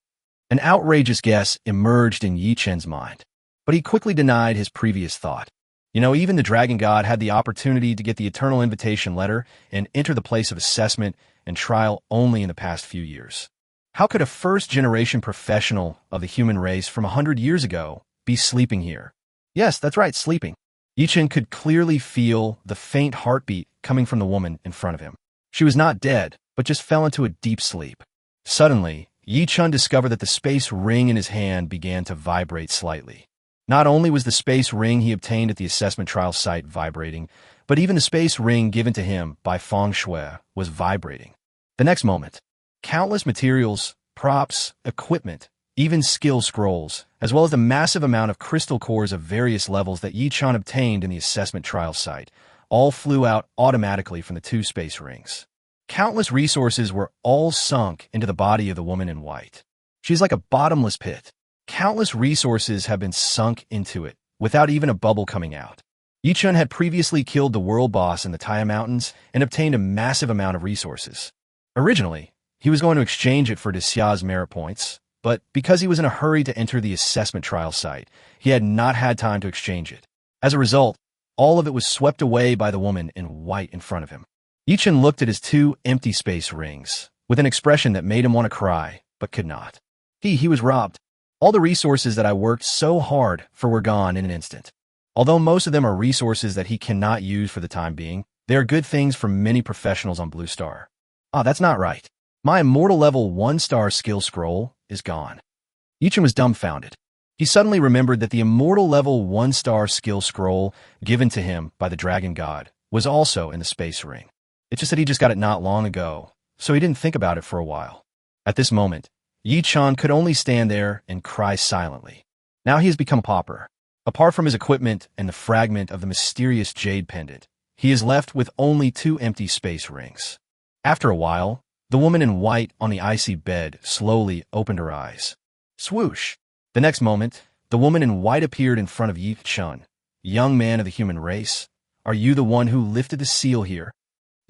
An outrageous guess emerged in Yichen's mind, but he quickly denied his previous thought. Even the dragon god had the opportunity to get the eternal invitation letter and enter the place of assessment and trial only in the past few years. How could a first-generation professional of the human race from 100 years ago be sleeping here? Yes, that's right, sleeping. Yichen could clearly feel the faint heartbeat coming from the woman in front of him. She was not dead, but just fell into a deep sleep. Suddenly, Yichen discovered that the space ring in his hand began to vibrate slightly. Not only was the space ring he obtained at the assessment trial site vibrating, but even the space ring given to him by Feng Shui was vibrating. The next moment, countless materials, props, equipment, even skill scrolls, as well as the massive amount of crystal cores of various levels that Yichen obtained in the assessment trial site, all flew out automatically from the two space rings. Countless resources were all sunk into the body of the woman in white. She's like a bottomless pit. Countless resources have been sunk into it, without even a bubble coming out. Yichen had previously killed the world boss in the Taya Mountains and obtained a massive amount of resources. Originally, he was going to exchange it for Daxia's merit points, but because he was in a hurry to enter the assessment trial site, he had not had time to exchange it. As a result, all of it was swept away by the woman in white in front of him. Yichen looked at his two empty space rings, with an expression that made him want to cry, but could not. He was robbed. All the resources that I worked so hard for were gone in an instant. Although most of them are resources that he cannot use for the time being, they are good things for many professionals on Blue Star. Ah, that's not right. My immortal level 1-star skill scroll is gone. Yichen was dumbfounded. He suddenly remembered that the immortal level 1-star skill scroll given to him by the dragon god was also in the space ring. It's just that he just got it not long ago, so he didn't think about it for a while. At this moment, Yichen could only stand there and cry silently. Now he has become a pauper. Apart from his equipment and the fragment of the mysterious jade pendant, he is left with only 2 empty space rings. After a while, the woman in white on the icy bed slowly opened her eyes. Swoosh! The next moment, the woman in white appeared in front of Yichen. Young man of the human race, are you the one who lifted the seal here?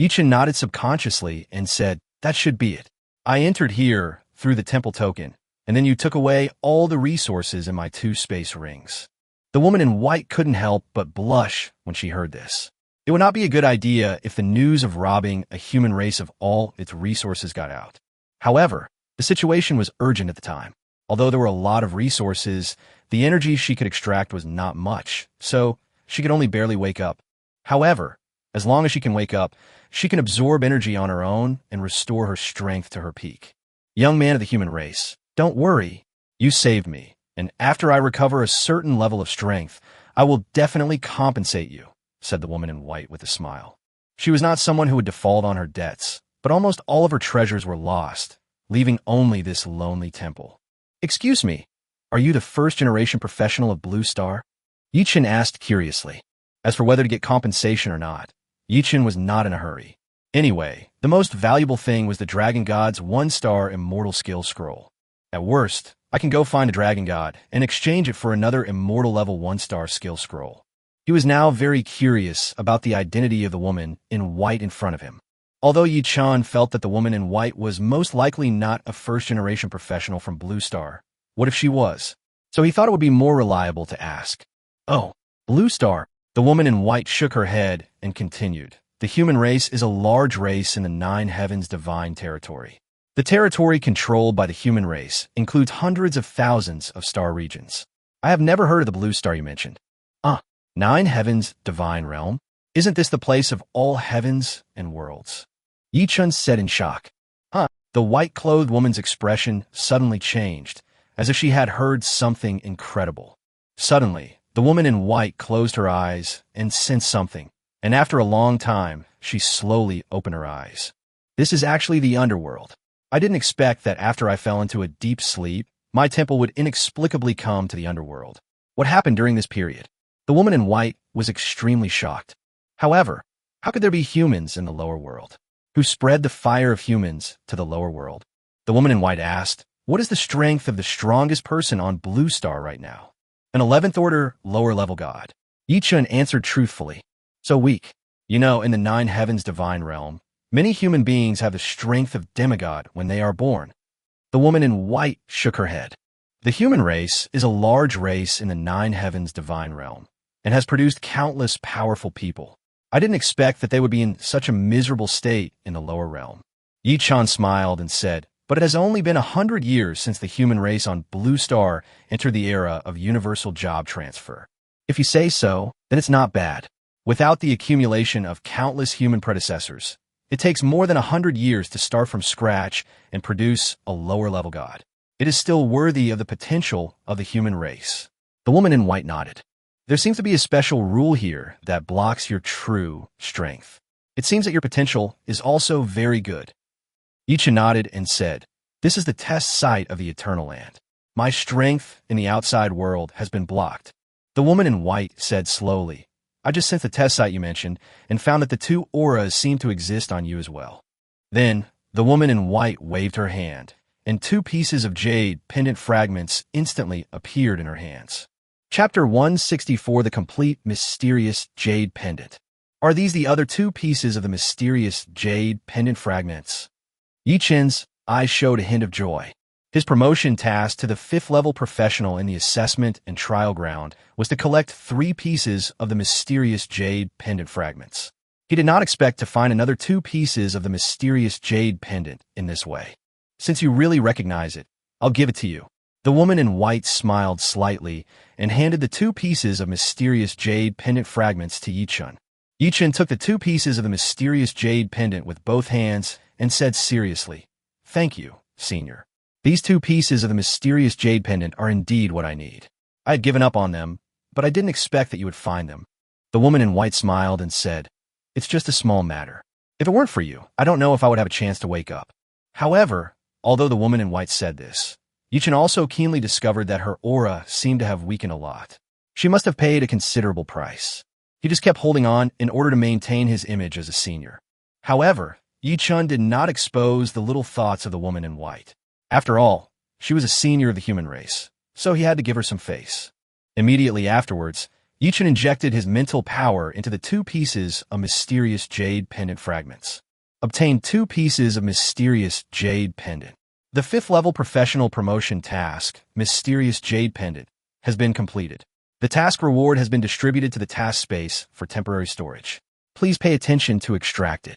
Yichen nodded subconsciously and said, that should be it. I entered here through the temple token, and then you took away all the resources in my 2 space rings. The woman in white couldn't help but blush when she heard this. It would not be a good idea if the news of robbing a human race of all its resources got out. However, the situation was urgent at the time. Although there were a lot of resources, the energy she could extract was not much, so she could only barely wake up. However, as long as she can wake up, she can absorb energy on her own and restore her strength to her peak. Young man of the human race, don't worry. You saved me, and after I recover a certain level of strength, I will definitely compensate you, said the woman in white with a smile. She was not someone who would default on her debts, but almost all of her treasures were lost, leaving only this lonely temple. Excuse me, are you the first-generation professional of Blue Star? Yichen asked curiously. As for whether to get compensation or not, Yichen was not in a hurry. Anyway, the most valuable thing was the Dragon God's 1-star immortal skill scroll. At worst, I can go find a Dragon God and exchange it for another immortal level 1-star skill scroll. He was now very curious about the identity of the woman in white in front of him. Although Yichen felt that the woman in white was most likely not a first-generation professional from Blue Star, what if she was? So he thought it would be more reliable to ask. Oh, Blue Star. The woman in white shook her head and continued. The human race is a large race in the 9 heavens divine territory. The territory controlled by the human race includes hundreds of thousands of star regions. I have never heard of the Blue Star you mentioned. 9 heavens divine realm? Isn't this the place of all heavens and worlds? Yichen said in shock. The white-clothed woman's expression suddenly changed, as if she had heard something incredible. Suddenly, the woman in white closed her eyes and sensed something, and after a long time, she slowly opened her eyes. This is actually the underworld. I didn't expect that after I fell into a deep sleep, my temple would inexplicably come to the underworld. What happened during this period? The woman in white was extremely shocked. However, how could there be humans in the lower world? Who spread the fire of humans to the lower world? The woman in white asked, what is the strength of the strongest person on Blue Star right now? An 11th order, lower level god. Yichen answered truthfully. So weak. You know, in the 9 heavens divine realm, many human beings have the strength of demigod when they are born. The woman in white shook her head. The human race is a large race in the 9 heavens divine realm and has produced countless powerful people. I didn't expect that they would be in such a miserable state in the lower realm. Yichen smiled and said, but it has only been 100 years since the human race on Blue Star entered the era of universal job transfer. If you say so, then it's not bad. Without the accumulation of countless human predecessors, it takes more than 100 years to start from scratch and produce a lower-level god. It is still worthy of the potential of the human race. The woman in white nodded. There seems to be a special rule here that blocks your true strength. It seems that your potential is also very good. Yichen nodded and said, this is the test site of the Eternal Land. My strength in the outside world has been blocked. The woman in white said slowly, I just sent the test site you mentioned and found that the 2 auras seem to exist on you as well. Then, the woman in white waved her hand, and 2 pieces of jade pendant fragments instantly appeared in her hands. Chapter 164, The Complete Mysterious Jade Pendant. Are these the other 2 pieces of the mysterious jade pendant fragments? Yichen's eyes showed a hint of joy. His promotion task to the 5th level professional in the assessment and trial ground was to collect 3 pieces of the mysterious jade pendant fragments. He did not expect to find another 2 pieces of the mysterious jade pendant in this way. Since you really recognize it, I'll give it to you. The woman in white smiled slightly and handed the 2 pieces of mysterious jade pendant fragments to Yichun. Yichun took the 2 pieces of the mysterious jade pendant with both hands and said seriously, "Thank you, Senior. These 2 pieces of the mysterious jade pendant are indeed what I need. I had given up on them, but I didn't expect that you would find them." The woman in white smiled and said, "It's just a small matter. If it weren't for you, I don't know if I would have a chance to wake up." However, although the woman in white said this, Yichun also keenly discovered that her aura seemed to have weakened a lot. She must have paid a considerable price. He just kept holding on in order to maintain his image as a senior. However, Yichun did not expose the little thoughts of the woman in white. After all, she was a senior of the human race, so he had to give her some face. Immediately afterwards, Yichun injected his mental power into the 2 pieces of mysterious jade pendant fragments. Obtained 2 pieces of mysterious jade pendant. The 5th level professional promotion task, Mysterious Jade Pendant, has been completed. The task reward has been distributed to the task space for temporary storage. Please pay attention to extract it.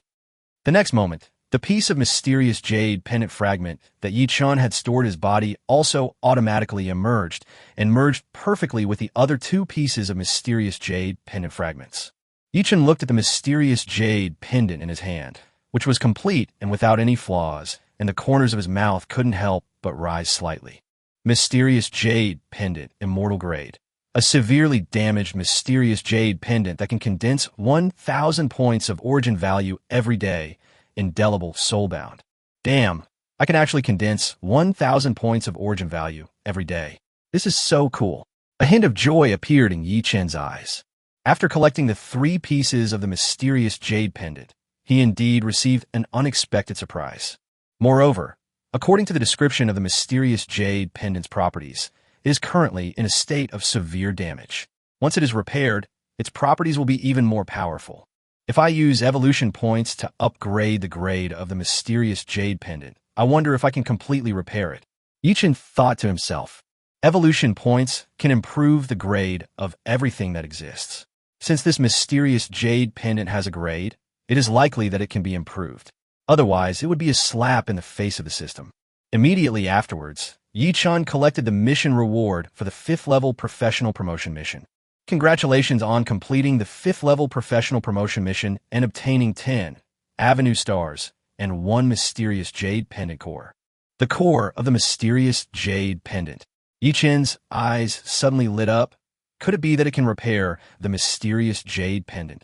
The next moment, the piece of mysterious jade pendant fragment that Yichun had stored in his body also automatically emerged and merged perfectly with the other 2 pieces of mysterious jade pendant fragments. Yichun looked at the mysterious jade pendant in his hand, which was complete and without any flaws, and the corners of his mouth couldn't help but rise slightly. Mysterious Jade Pendant, Immortal Grade. A severely damaged mysterious jade pendant that can condense 1,000 points of origin value every day. Indelible, soulbound. Damn, I can actually condense 1,000 points of origin value every day. This is so cool. A hint of joy appeared in Yichun's eyes. After collecting the 3 pieces of the mysterious jade pendant, he indeed received an unexpected surprise. Moreover, according to the description of the mysterious jade pendant's properties, it is currently in a state of severe damage. Once it is repaired, its properties will be even more powerful. If I use evolution points to upgrade the grade of the mysterious jade pendant, I wonder if I can completely repair it. Yichun thought to himself, evolution points can improve the grade of everything that exists. Since this mysterious jade pendant has a grade, it is likely that it can be improved. Otherwise, it would be a slap in the face of the system. Immediately afterwards, Yichun collected the mission reward for the 5th level professional promotion mission. Congratulations on completing the 5th level professional promotion mission and obtaining 10 Avenue Stars and 1 mysterious jade pendant core. The core of the mysterious jade pendant. Yichun's eyes suddenly lit up. Could it be that it can repair the mysterious jade pendant?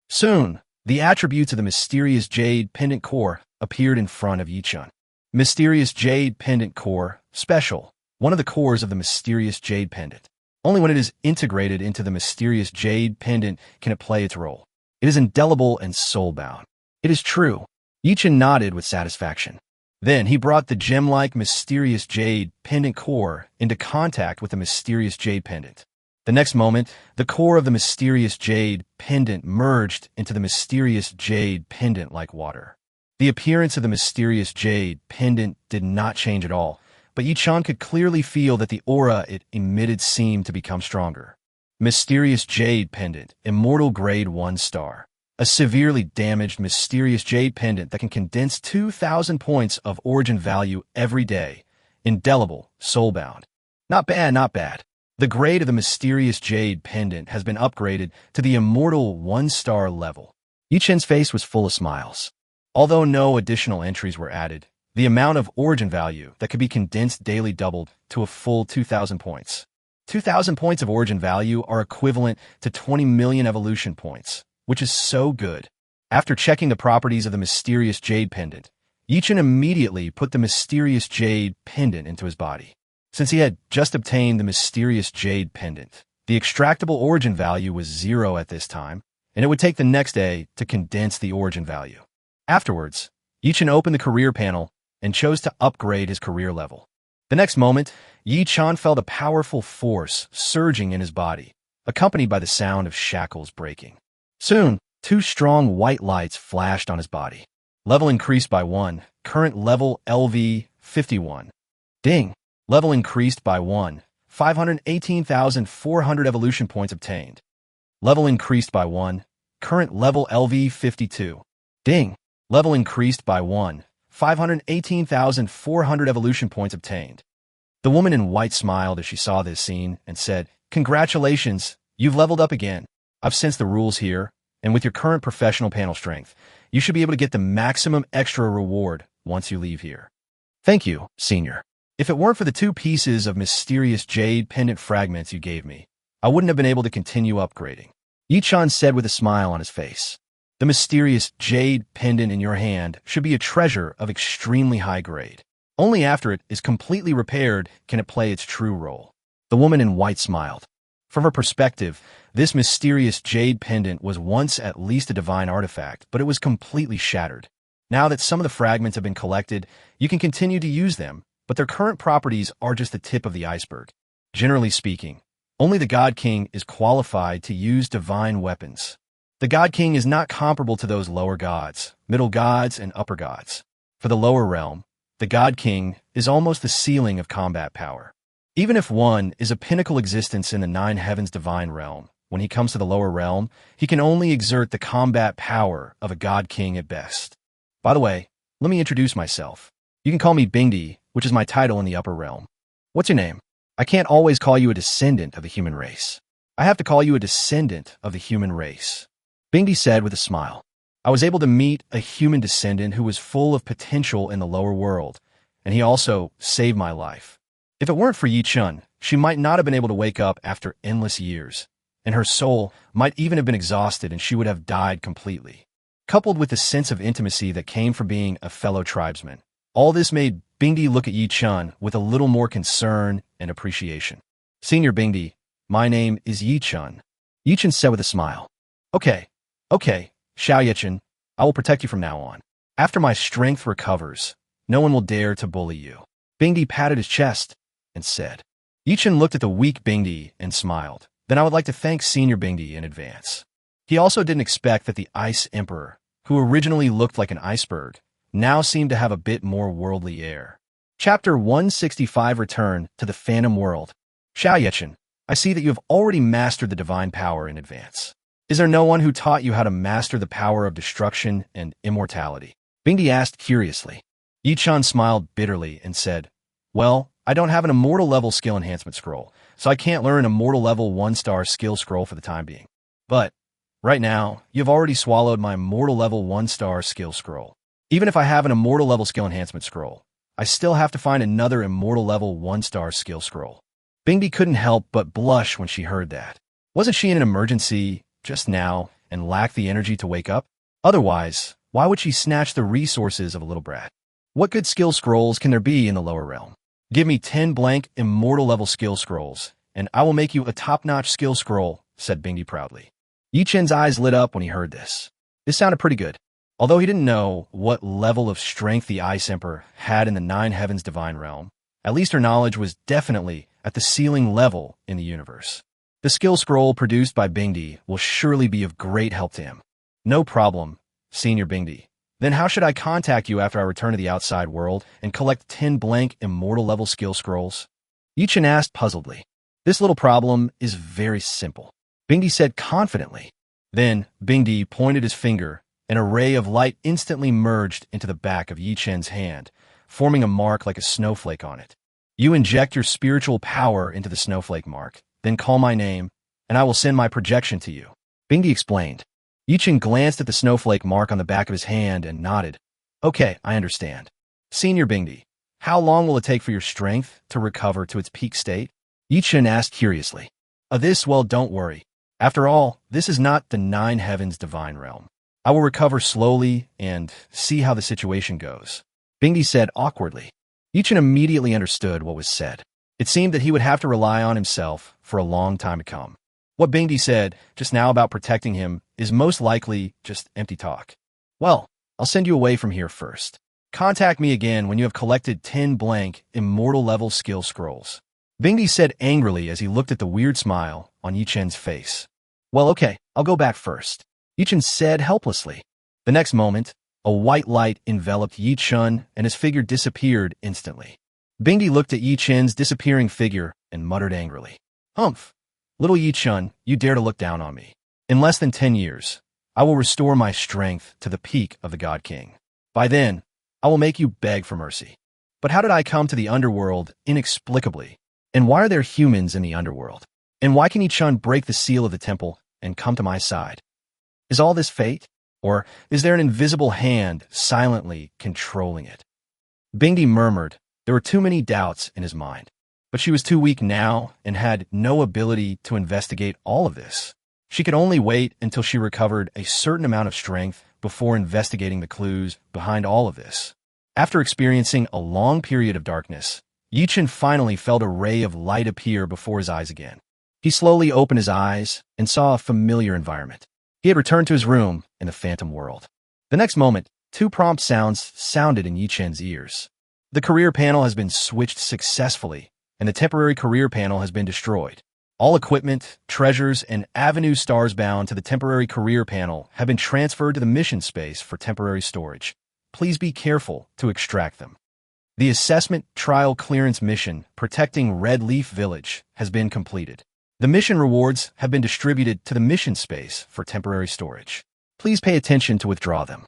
Soon, the attributes of the mysterious jade pendant core appeared in front of Yichun. Mysterious jade pendant core, special, one of the cores of the mysterious jade pendant. Only when it is integrated into the mysterious jade pendant can it play its role. It is indelible and soulbound. It is true. Yichun nodded with satisfaction. Then he brought the gem-like mysterious jade pendant core into contact with the mysterious jade pendant. The next moment, the core of the mysterious jade pendant merged into the mysterious jade pendant like water. The appearance of the mysterious jade pendant did not change at all, but Yichun could clearly feel that the aura it emitted seemed to become stronger. Mysterious jade pendant, Immortal Grade 1 star. A severely damaged mysterious jade pendant that can condense 2,000 points of origin value every day. Indelible, soulbound. Not bad, not bad. The grade of the mysterious jade pendant has been upgraded to the Immortal 1-star level. Yichun's face was full of smiles. Although no additional entries were added, the amount of origin value that could be condensed daily doubled to a full 2,000 points. 2,000 points of origin value are equivalent to 20 million evolution points, which is so good. After checking the properties of the mysterious jade pendant, Yichun immediately put the mysterious jade pendant into his body. Since he had just obtained the mysterious jade pendant, the extractable origin value was 0 at this time, and it would take the next day to condense the origin value. Afterwards, Yichun opened the career panel and chose to upgrade his career level. The next moment, Yichun felt a powerful force surging in his body, accompanied by the sound of shackles breaking. Soon, 2 strong white lights flashed on his body. Level increased by 1, current level LV 51. Ding! Level increased by 1, 518,400 evolution points obtained. Level increased by 1, current level LV 52. Ding! Level increased by 1, 518,400 evolution points obtained. The woman in white smiled as she saw this scene and said, "Congratulations, you've leveled up again. I've sensed the rules here, and with your current professional panel strength, you should be able to get the maximum extra reward once you leave here." "Thank you, Senior. If it weren't for the 2 pieces of mysterious jade pendant fragments you gave me, I wouldn't have been able to continue upgrading," Yi-chan said with a smile on his face. "The mysterious jade pendant in your hand should be a treasure of extremely high grade. Only after it is completely repaired can it play its true role." The woman in white smiled. From her perspective, this mysterious jade pendant was once at least a divine artifact, but it was completely shattered. Now that some of the fragments have been collected, you can continue to use them, but their current properties are just the tip of the iceberg. Generally speaking, only the God King is qualified to use divine weapons. The God King is not comparable to those lower gods, middle gods, and upper gods. For the lower realm, the God King is almost the ceiling of combat power. Even if one is a pinnacle existence in the 9 heavens divine realm, when he comes to the lower realm, he can only exert the combat power of a God King at best. By the way, let me introduce myself. You can call me Bingdi, which is my title in the upper realm. What's your name? I can't always call you a descendant of the human race. I have to call you a descendant of the human race," Bingdi said with a smile. "I was able to meet a human descendant who was full of potential in the lower world, and he also saved my life. If it weren't for Yi-chun, she might not have been able to wake up after endless years, and her soul might even have been exhausted and she would have died completely." Coupled with the sense of intimacy that came from being a fellow tribesman, all this made Bingdi look at Yi-chun with a little more concern and appreciation. "Senior Bingdi, my name is Yi-chun," Yi-chun said with a smile. Okay, Xiao Yi-chun, I will protect you from now on. After my strength recovers, no one will dare to bully you." Bingdi patted his chest and said. Yi-chun looked at the weak Bingdi and smiled. "Then I would like to thank Senior Bingdi in advance." He also didn't expect that the Ice Emperor, who originally looked like an iceberg, now seemed to have a bit more worldly air. Chapter 165 Return to the Phantom World. "Xiao Yi-chun, I see that you have already mastered the divine power in advance. Is there no one who taught you how to master the power of destruction and immortality?" Bingdi asked curiously. Yi-chan smiled bitterly and said, "Well, I don't have an immortal level skill enhancement scroll, so I can't learn an immortal level 1-star skill scroll for the time being. But right now, you've already swallowed my immortal level 1-star skill scroll. Even if I have an immortal level skill enhancement scroll, I still have to find another immortal level 1-star skill scroll." Bingdi couldn't help but blush when she heard that. Wasn't she in an emergency just now and lacked the energy to wake up? Otherwise, why would she snatch the resources of a little brat? What good skill scrolls can there be in the lower realm? Give me 10 blank immortal level skill scrolls, and I will make you a top-notch skill scroll, said Bingdi proudly. Yi-chen's eyes lit up when he heard this. This sounded pretty good. Although he didn't know what level of strength the Ice Emperor had in the 9 heavens divine realm, at least her knowledge was definitely at the ceiling level in the universe. The skill scroll produced by Bingdi will surely be of great help to him. No problem, Senior Bingdi. Then how should I contact you after I return to the outside world and collect 10 blank immortal level skill scrolls? Yi-chen asked puzzledly. This little problem is very simple, Bingdi said confidently. Then Bingdi pointed his finger. An array of light instantly merged into the back of Yi-chen's hand, forming a mark like a snowflake on it. You inject your spiritual power into the snowflake mark, then call my name, and I will send my projection to you, Bingdi explained. Yi-chen glanced at the snowflake mark on the back of his hand and nodded. Okay, I understand. Senior Bingdi, how long will it take for your strength to recover to its peak state? Yi-chen asked curiously. Well, don't worry. After all, this is not the 9 heavens divine realm. I will recover slowly and see how the situation goes, Bingdi said awkwardly. Yi-chen immediately understood what was said. It seemed that he would have to rely on himself for a long time to come. What Bingdi said just now about protecting him is most likely just empty talk. Well, I'll send you away from here first. Contact me again when you have collected 10 blank immortal level skill scrolls, Bingdi said angrily as he looked at the weird smile on Yi-chen's face. Well, okay, I'll go back first, Yi-chen said helplessly. The next moment, a white light enveloped Yi-chen and his figure disappeared instantly. Bingdi looked at Yi-chen's disappearing figure and muttered angrily. Humph! Little Yi-chen, you dare to look down on me. In less than 10 years, I will restore my strength to the peak of the God King. By then, I will make you beg for mercy. But how did I come to the underworld inexplicably? And why are there humans in the underworld? And why can Yi-chun break the seal of the temple and come to my side? Is all this fate? Or is there an invisible hand silently controlling it? Bingdi murmured. There were too many doubts in his mind. But she was too weak now and had no ability to investigate all of this. She could only wait until she recovered a certain amount of strength before investigating the clues behind all of this. After experiencing a long period of darkness, Yi-chun finally felt a ray of light appear before his eyes again. He slowly opened his eyes and saw a familiar environment. He had returned to his room in the phantom world. The next moment, two prompt sounds sounded in Yi-chun's ears. The career panel has been switched successfully, and the temporary career panel has been destroyed. All equipment, treasures, and avenue stars bound to the temporary career panel have been transferred to the mission space for temporary storage. Please be careful to extract them. The assessment trial clearance mission protecting Red Leaf Village has been completed. The mission rewards have been distributed to the mission space for temporary storage. Please pay attention to withdraw them.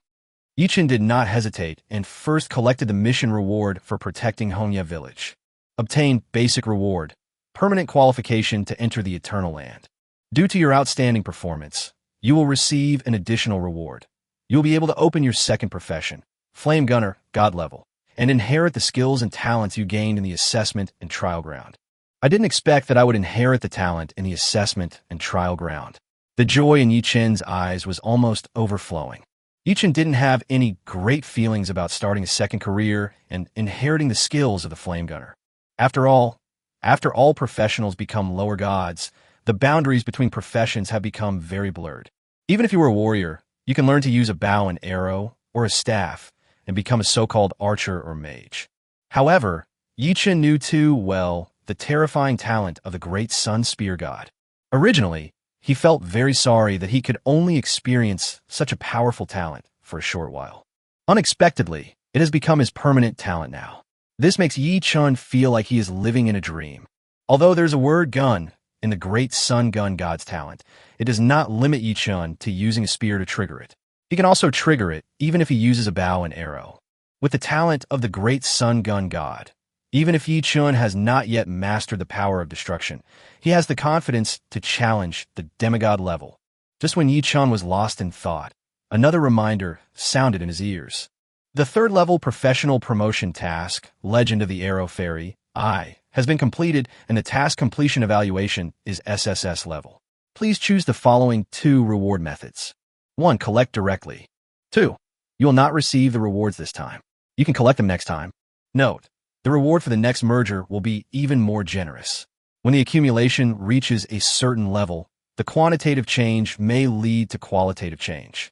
Yi-chun did not hesitate and first collected the mission reward for protecting Honya Village. Obtain basic reward, permanent qualification to enter the Eternal Land. Due to your outstanding performance, you will receive an additional reward. You will be able to open your second profession, Flame Gunner, God level, and inherit the skills and talents you gained in the assessment and trial ground. I didn't expect that I would inherit the talent in the assessment and trial ground. The joy in Yi-chun's eyes was almost overflowing. Yi-chun didn't have any great feelings about starting a second career and inheriting the skills of the Flame Gunner. After all professionals become lower gods, the boundaries between professions have become very blurred. Even if you were a warrior, you can learn to use a bow and arrow or a staff and become a so-called archer or mage. However, Yi-chun knew too well the terrifying talent of the great sun spear god. Originally, he felt very sorry that he could only experience such a powerful talent for a short while. Unexpectedly, it has become his permanent talent now. This makes Yi-chun feel like he is living in a dream. Although there's a word gun in the great sun gun god's talent, it does not limit Yi-chun to using a spear to trigger it. He can also trigger it even if he uses a bow and arrow. With the talent of the great sun gun god, even if Yi-chun has not yet mastered the power of destruction, he has the confidence to challenge the demigod level. Just when Yi-chun was lost in thought, another reminder sounded in his ears. The third-level professional promotion task, Legend of the Arrow Fairy, has been completed, and the task completion evaluation is SSS level. Please choose the following 2 reward methods. 1. Collect directly. 2. You will not receive the rewards this time. You can collect them next time. Note: the reward for the next merger will be even more generous. When the accumulation reaches a certain level, the quantitative change may lead to qualitative change.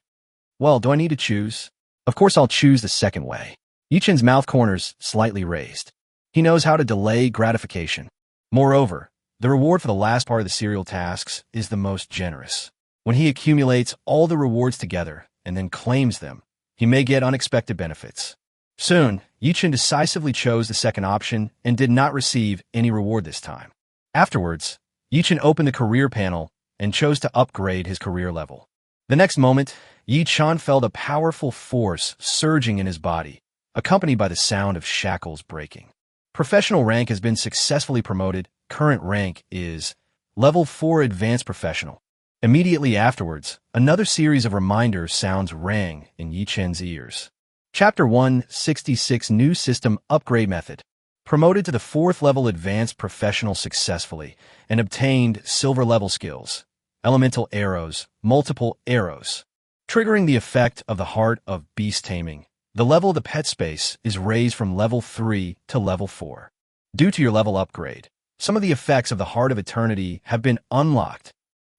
Well, do I need to choose? Of course I'll choose the second way. Yi-chun's mouth corners slightly raised. He knows how to delay gratification. Moreover, the reward for the last part of the serial tasks is the most generous. When he accumulates all the rewards together and then claims them, he may get unexpected benefits. Soon, Yi-chun decisively chose the second option and did not receive any reward this time. Afterwards, Yi-chun opened the career panel and chose to upgrade his career level. The next moment, Yi-chun felt a powerful force surging in his body, accompanied by the sound of shackles breaking. Professional rank has been successfully promoted. Current rank is Level 4 Advanced Professional. Immediately afterwards, another series of reminder sounds rang in Yi-chun's ears. Chapter 166 New System Upgrade Method. Promoted to the 4th level Advanced Professional successfully and obtained silver level skills. Elemental arrows, multiple arrows. Triggering the effect of the Heart of Beast Taming. The level of the pet space is raised from level 3 to level 4. Due to your level upgrade, some of the effects of the Heart of Eternity have been unlocked.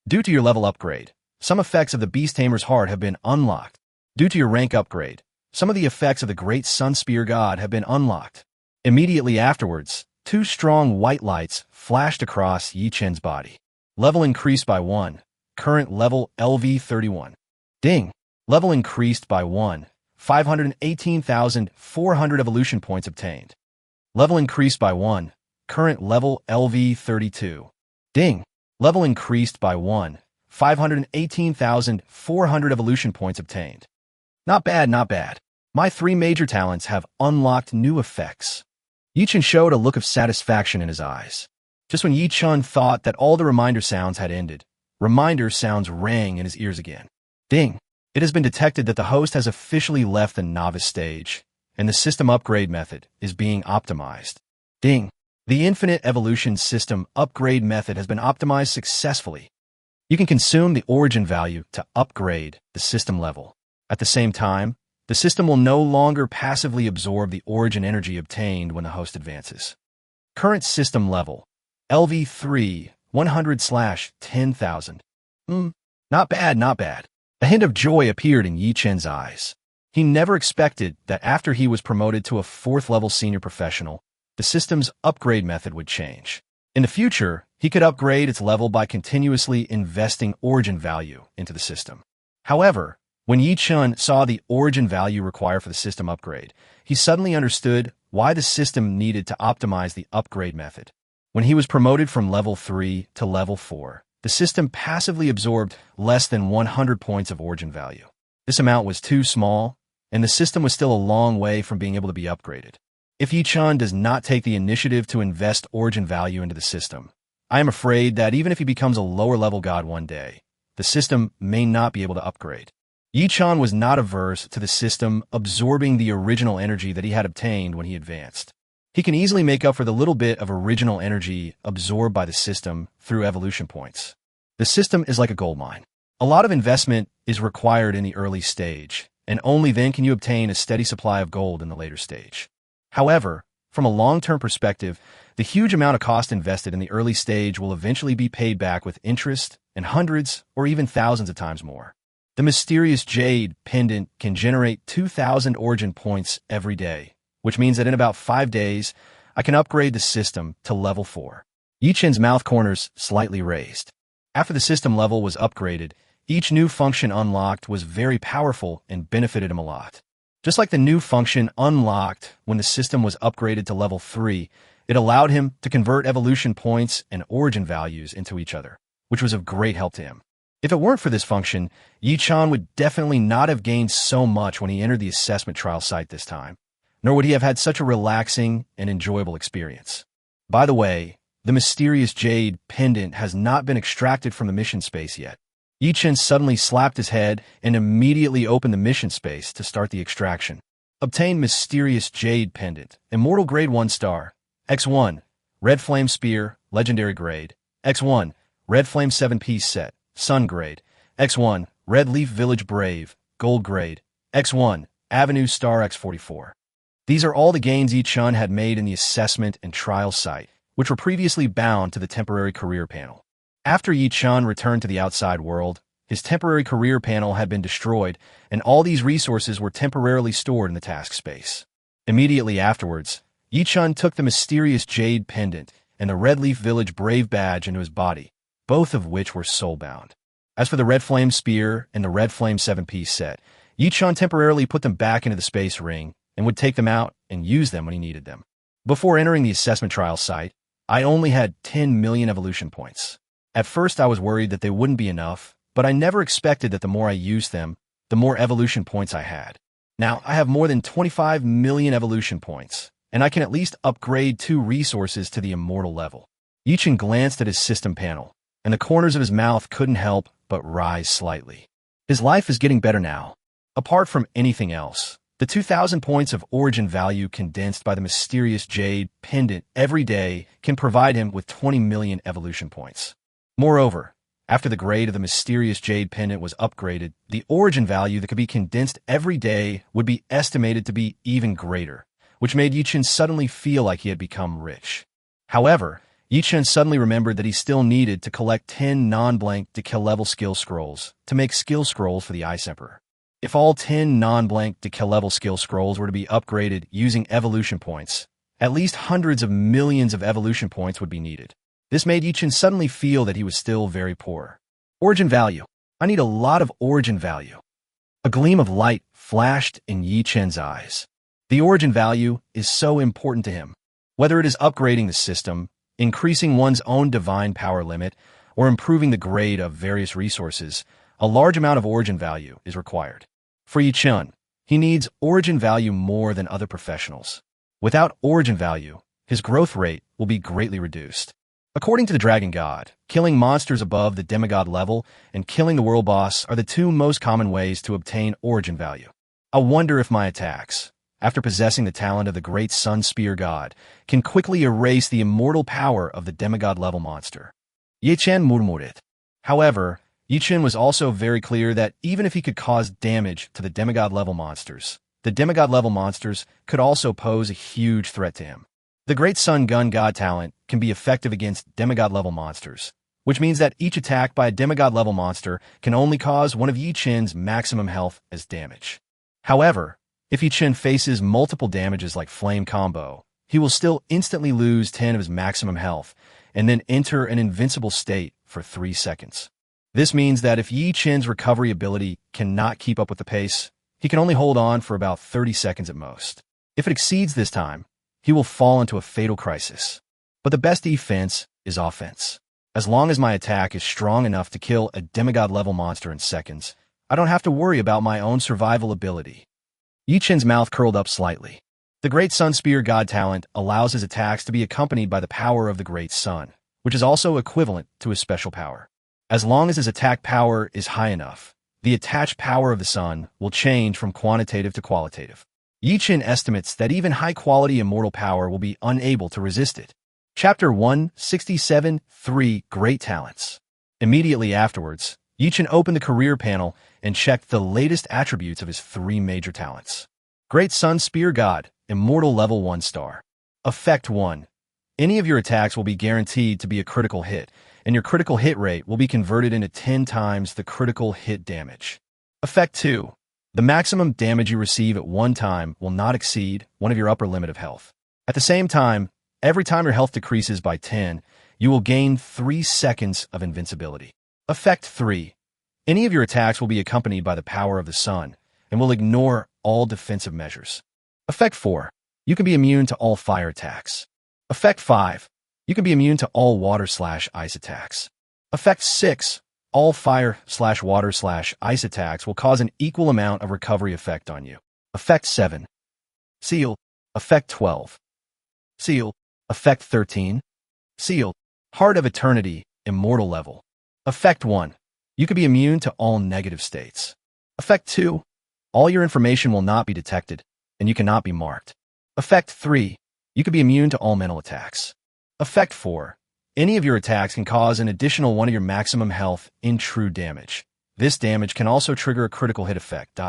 Due to your level upgrade, some effects of the Beast Tamer's Heart have been unlocked. Due to your rank upgrade, some of the effects of the Great Sun Spear God have been unlocked. Immediately afterwards, 2 strong white lights flashed across Yi-chun's body. Level increased by 1. Current level LV31. Ding! Level increased by 1. 518,400 evolution points obtained. Level increased by 1. Current level LV32. Ding! Level increased by 1. 518,400 evolution points obtained. Not bad, not bad. My 3 major talents have unlocked new effects. Yi-Chun showed a look of satisfaction in his eyes. Just when Yi-Chun thought that all the reminder sounds had ended, reminder sounds rang in his ears again. Ding! It has been detected that the host has officially left the novice stage, and the system upgrade method is being optimized. Ding! The infinite evolution system upgrade method has been optimized successfully. You can consume the origin value to upgrade the system level. At the same time, the system will no longer passively absorb the origin energy obtained when the host advances. Current system level, LV3, 100/10,000. Not bad, not bad. A hint of joy appeared in Yi-Chun's eyes. He never expected that after he was promoted to a 4th-level senior professional, the system's upgrade method would change. In the future, he could upgrade its level by continuously investing origin value into the system. However, when Yi-Chun saw the origin value required for the system upgrade, he suddenly understood why the system needed to optimize the upgrade method. When he was promoted from level 3 to level 4, the system passively absorbed less than 100 points of origin value. This amount was too small, and the system was still a long way from being able to be upgraded. If Yi-Chun does not take the initiative to invest origin value into the system, I am afraid that even if he becomes a lower-level god one day, the system may not be able to upgrade. Yi-Chun was not averse to the system absorbing the original energy that he had obtained when he advanced. He can easily make up for the little bit of original energy absorbed by the system through evolution points. The system is like a gold mine. A lot of investment is required in the early stage, and only then can you obtain a steady supply of gold in the later stage. However, from a long-term perspective, the huge amount of cost invested in the early stage will eventually be paid back with interest and hundreds or even thousands of times more. The mysterious jade pendant can generate 2,000 origin points every day, which means that in about 5 days, I can upgrade the system to level 4. Yi-Chun's mouth corners slightly raised. After the system level was upgraded, each new function unlocked was very powerful and benefited him a lot. Just like the new function unlocked when the system was upgraded to level 3, it allowed him to convert evolution points and origin values into each other, which was of great help to him. If it weren't for this function, Yi-Chun would definitely not have gained so much when he entered the assessment trial site this time, nor would he have had such a relaxing and enjoyable experience. By the way, the mysterious jade pendant has not been extracted from the mission space yet. Yi-Chun suddenly slapped his head and immediately opened the mission space to start the extraction. Obtain mysterious jade pendant, immortal grade 1 star, X1, red flame spear, legendary grade, X1, red flame 7-piece set, sun grade, X1, red leaf village brave, gold grade, X1, avenue star X44. These are all the gains Yi-Chun had made in the assessment and trial site, which were previously bound to the temporary career panel. After Yi-Chun returned to the outside world, his temporary career panel had been destroyed, and all these resources were temporarily stored in the task space. Immediately afterwards, Yi-Chun took the mysterious jade pendant and the Red Leaf Village Brave badge into his body, both of which were soulbound. As for the Red Flame Spear and the Red Flame 7-piece set, Yi-Chun temporarily put them back into the space ring and would take them out and use them when he needed them. Before entering the assessment trial site, I only had 10 million evolution points. At first I was worried that they wouldn't be enough, but I never expected that the more I used them, the more evolution points I had. Now, I have more than 25 million evolution points, and I can at least upgrade 2 resources to the immortal level. Yi-Chun glanced at his system panel, and the corners of his mouth couldn't help but rise slightly. His life is getting better now. Apart from anything else, the 2,000 points of origin value condensed by the mysterious jade pendant every day can provide him with 20 million evolution points. Moreover, after the grade of the mysterious jade pendant was upgraded, the origin value that could be condensed every day would be estimated to be even greater, which made Yi-Chun suddenly feel like he had become rich. However, Yi-Chun suddenly remembered that he still needed to collect 10 non-blank Dekel-level skill scrolls to make skill scrolls for the Ice Emperor. If all 10 non-blank Dekel-level skill scrolls were to be upgraded using evolution points, at least hundreds of millions of evolution points would be needed. This made Yi-Chun suddenly feel that he was still very poor. Origin value. I need a lot of origin value. A gleam of light flashed in Yi-Chun's eyes. The origin value is so important to him. Whether it is upgrading the system, increasing one's own divine power limit, or improving the grade of various resources, a large amount of origin value is required. For Yi-Chun, he needs origin value more than other professionals. Without origin value, his growth rate will be greatly reduced. According to the Dragon God, killing monsters above the demigod level and killing the world boss are the two most common ways to obtain origin value. I wonder if my attacks, after possessing the talent of the Great Sun Spear God, can quickly erase the immortal power of the demigod level monster. Yichen murmured. However, Yichen was also very clear that even if he could cause damage to the demigod level monsters, the demigod level monsters could also pose a huge threat to him. The Great Sun Gun God talent can be effective against demigod-level monsters, which means that each attack by a demigod-level monster can only cause one of Yi Chen's maximum health as damage. However, if Yi Chen faces multiple damages like Flame Combo, he will still instantly lose 10 of his maximum health and then enter an invincible state for 3 seconds. This means that if Yi Chen's recovery ability cannot keep up with the pace, he can only hold on for about 30 seconds at most. If it exceeds this time, he will fall into a fatal crisis. But the best defense is offense. As long as my attack is strong enough to kill a demigod-level monster in seconds, I don't have to worry about my own survival ability. Yi Chen's mouth curled up slightly. The Great Sun Spear God talent allows his attacks to be accompanied by the power of the Great Sun, which is also equivalent to his special power. As long as his attack power is high enough, the attached power of the sun will change from quantitative to qualitative. Yi Chen estimates that even high-quality immortal power will be unable to resist it. Chapter 167 3 Great Talents. Immediately afterwards, Yi Chen opened the career panel and checked the latest attributes of his 3 major talents. Great Sun Spear God, Immortal Level 1 Star. Effect 1. Any of your attacks will be guaranteed to be a critical hit, and your critical hit rate will be converted into 10 times the critical hit damage. Effect 2. The maximum damage you receive at one time will not exceed one of your upper limit of health. At the same time, every time your health decreases by 10, you will gain 3 seconds of invincibility. Effect 3. Any of your attacks will be accompanied by the power of the sun and will ignore all defensive measures. Effect 4. You can be immune to all fire attacks. Effect 5. You can be immune to all water/ice attacks. Effect 6. All fire/water/ice attacks will cause an equal amount of recovery effect on you. Effect 7. Seal. Effect 12. Seal. Effect 13. Seal. Heart of Eternity, Immortal Level. Effect 1. You can be immune to all negative states. Effect 2. All your information will not be detected, and you cannot be marked. Effect 3. You can be immune to all mental attacks. Effect 4. Any of your attacks can cause an additional 1 of your maximum health in true damage. This damage can also trigger a critical hit effect.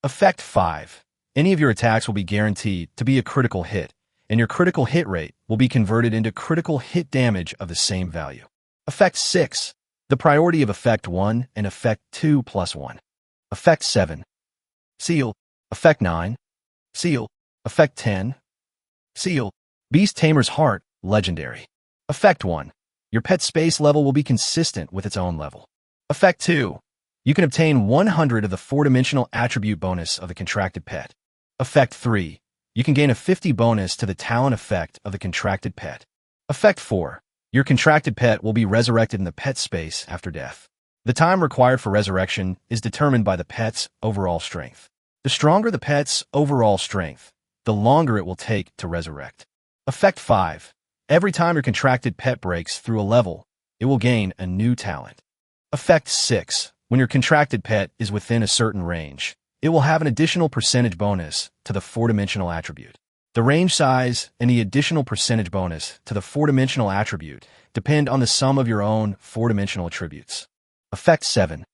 Effect 5. Any of your attacks will be guaranteed to be a critical hit, and your critical hit rate will be converted into critical hit damage of the same value. Effect 6. The priority of Effect 1 and Effect 2 plus 1. Effect 7. Seal. Effect 9. Seal. Effect 10. Seal. Beast Tamer's Heart, Legendary. Effect 1. Your pet space level will be consistent with its own level. Effect 2. You can obtain 100 of the 4-dimensional attribute bonus of the contracted pet. Effect 3. You can gain a 50 bonus to the talent effect of the contracted pet. Effect 4. Your contracted pet will be resurrected in the pet space after death. The time required for resurrection is determined by the pet's overall strength. The stronger the pet's overall strength, the longer it will take to resurrect. Effect 5. Every time your contracted pet breaks through a level, it will gain a new talent. Effect 6. When your contracted pet is within a certain range, it will have an additional percentage bonus to the 4-dimensional attribute. The range size and the additional percentage bonus to the 4-dimensional attribute depend on the sum of your own 4-dimensional attributes. Effect 7.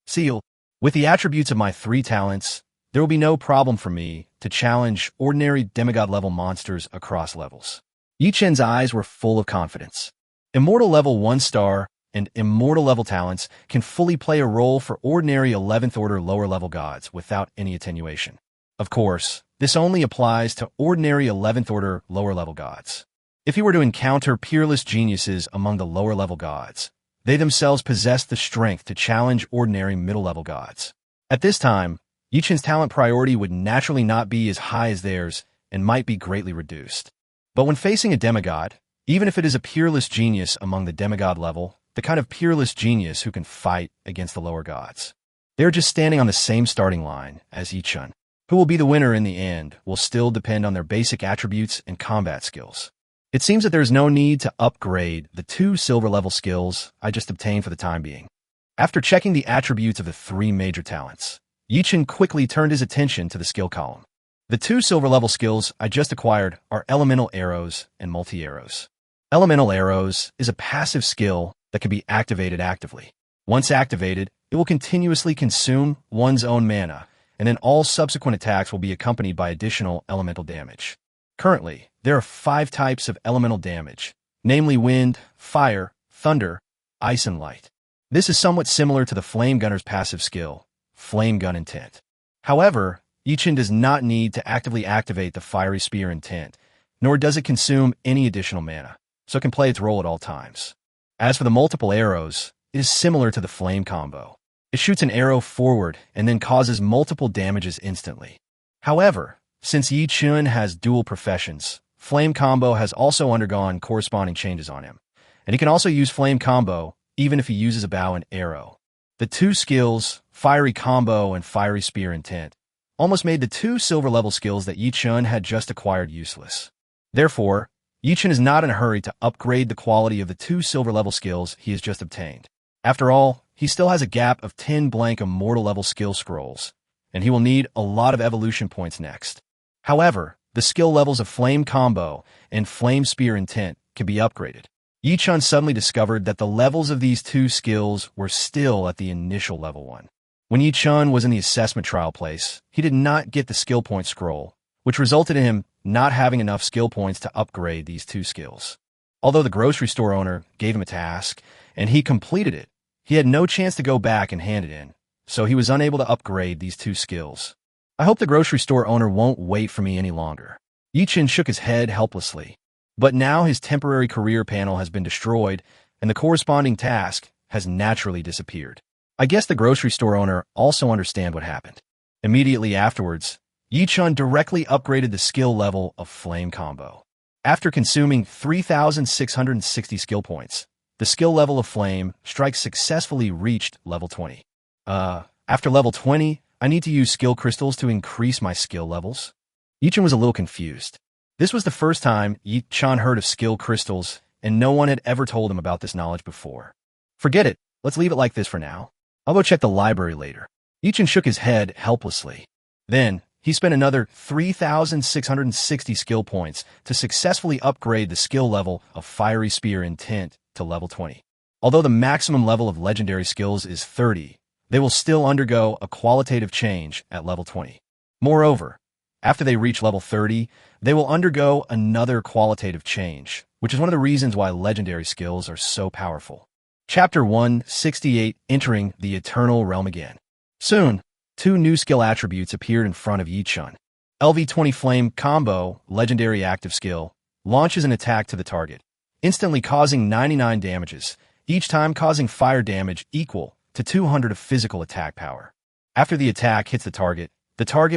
Seal. With the attributes of my 3 talents, there will be no problem for me to challenge ordinary demigod-level monsters across levels. Yi Chen's eyes were full of confidence. Immortal Level 1 Star and Immortal Level talents can fully play a role for ordinary 11th Order lower-level gods without any attenuation. Of course, this only applies to ordinary 11th Order lower-level gods. If he were to encounter peerless geniuses among the lower-level gods, they themselves possess the strength to challenge ordinary middle-level gods. At this time, Yi Chen's talent priority would naturally not be as high as theirs and might be greatly reduced. But when facing a demigod, even if it is a peerless genius among the demigod level, the kind of peerless genius who can fight against the lower gods, they are just standing on the same starting line as Yi Chen. Who will be the winner in the end will still depend on their basic attributes and combat skills. It seems that there's no need to upgrade the 2 silver-level skills I just obtained for the time being. After checking the attributes of the 3 major talents, Yichen quickly turned his attention to the skill column. The 2 silver-level skills I just acquired are Elemental Arrows and Multi-Arrows. Elemental Arrows is a passive skill that can be activated actively. Once activated, it will continuously consume one's own mana, and then all subsequent attacks will be accompanied by additional elemental damage. Currently, there are 5 types of elemental damage, namely wind, fire, thunder, ice, and light. This is somewhat similar to the Flame Gunner's passive skill, Flame Gun Intent. However, Yichen does not need to actively activate the Fiery Spear Intent, nor does it consume any additional mana, so it can play its role at all times. As for the multiple arrows, it is similar to the Flame combo. It shoots an arrow forward and then causes multiple damages instantly. However, since Yichen has dual professions, Flame combo has also undergone corresponding changes on him, and he can also use Flame combo even if he uses a bow and arrow. The 2 skills, Fiery Combo and Fiery Spear Intent, almost made the 2 silver-level skills that Yichen had just acquired useless. Therefore, Yichen is not in a hurry to upgrade the quality of the 2 silver-level skills he has just obtained. After all, he still has a gap of 10 blank Immortal-level skill scrolls, and he will need a lot of evolution points next. However, the skill levels of Flame Combo and Flame Spear Intent can be upgraded. Yichen suddenly discovered that the levels of these 2 skills were still at the initial level 1. When Yichen was in the assessment trial place, he did not get the skill point scroll, which resulted in him not having enough skill points to upgrade these 2 skills. Although the grocery store owner gave him a task, and he completed it, he had no chance to go back and hand it in, so he was unable to upgrade these 2 skills. I hope the grocery store owner won't wait for me any longer. Yichen shook his head helplessly, but now his temporary career panel has been destroyed, and the corresponding task has naturally disappeared. I guess the grocery store owner also understands what happened. Immediately afterwards, Yichen directly upgraded the skill level of Flame Combo. After consuming 3,660 skill points, the skill level of Flame Strike successfully reached level 20. After level 20, I need to use skill crystals to increase my skill levels? Yichen was a little confused. This was the first time Yichen heard of skill crystals, and no one had ever told him about this knowledge before. Forget it, let's leave it like this for now. I'll go check the library later. Yichen shook his head helplessly. Then, he spent another 3,660 skill points to successfully upgrade the skill level of Fiery Spear Intent to level 20. Although the maximum level of legendary skills is 30, they will still undergo a qualitative change at level 20. Moreover, after they reach level 30, they will undergo another qualitative change, which is one of the reasons why legendary skills are so powerful. Chapter 168, Entering the Eternal Realm Again. Soon, 2 new skill attributes appeared in front of Yichen. LV20 Flame Combo, legendary active skill, launches an attack to the target, instantly causing 99 damages, each time causing fire damage equal to 200 of physical attack power. After the attack hits the target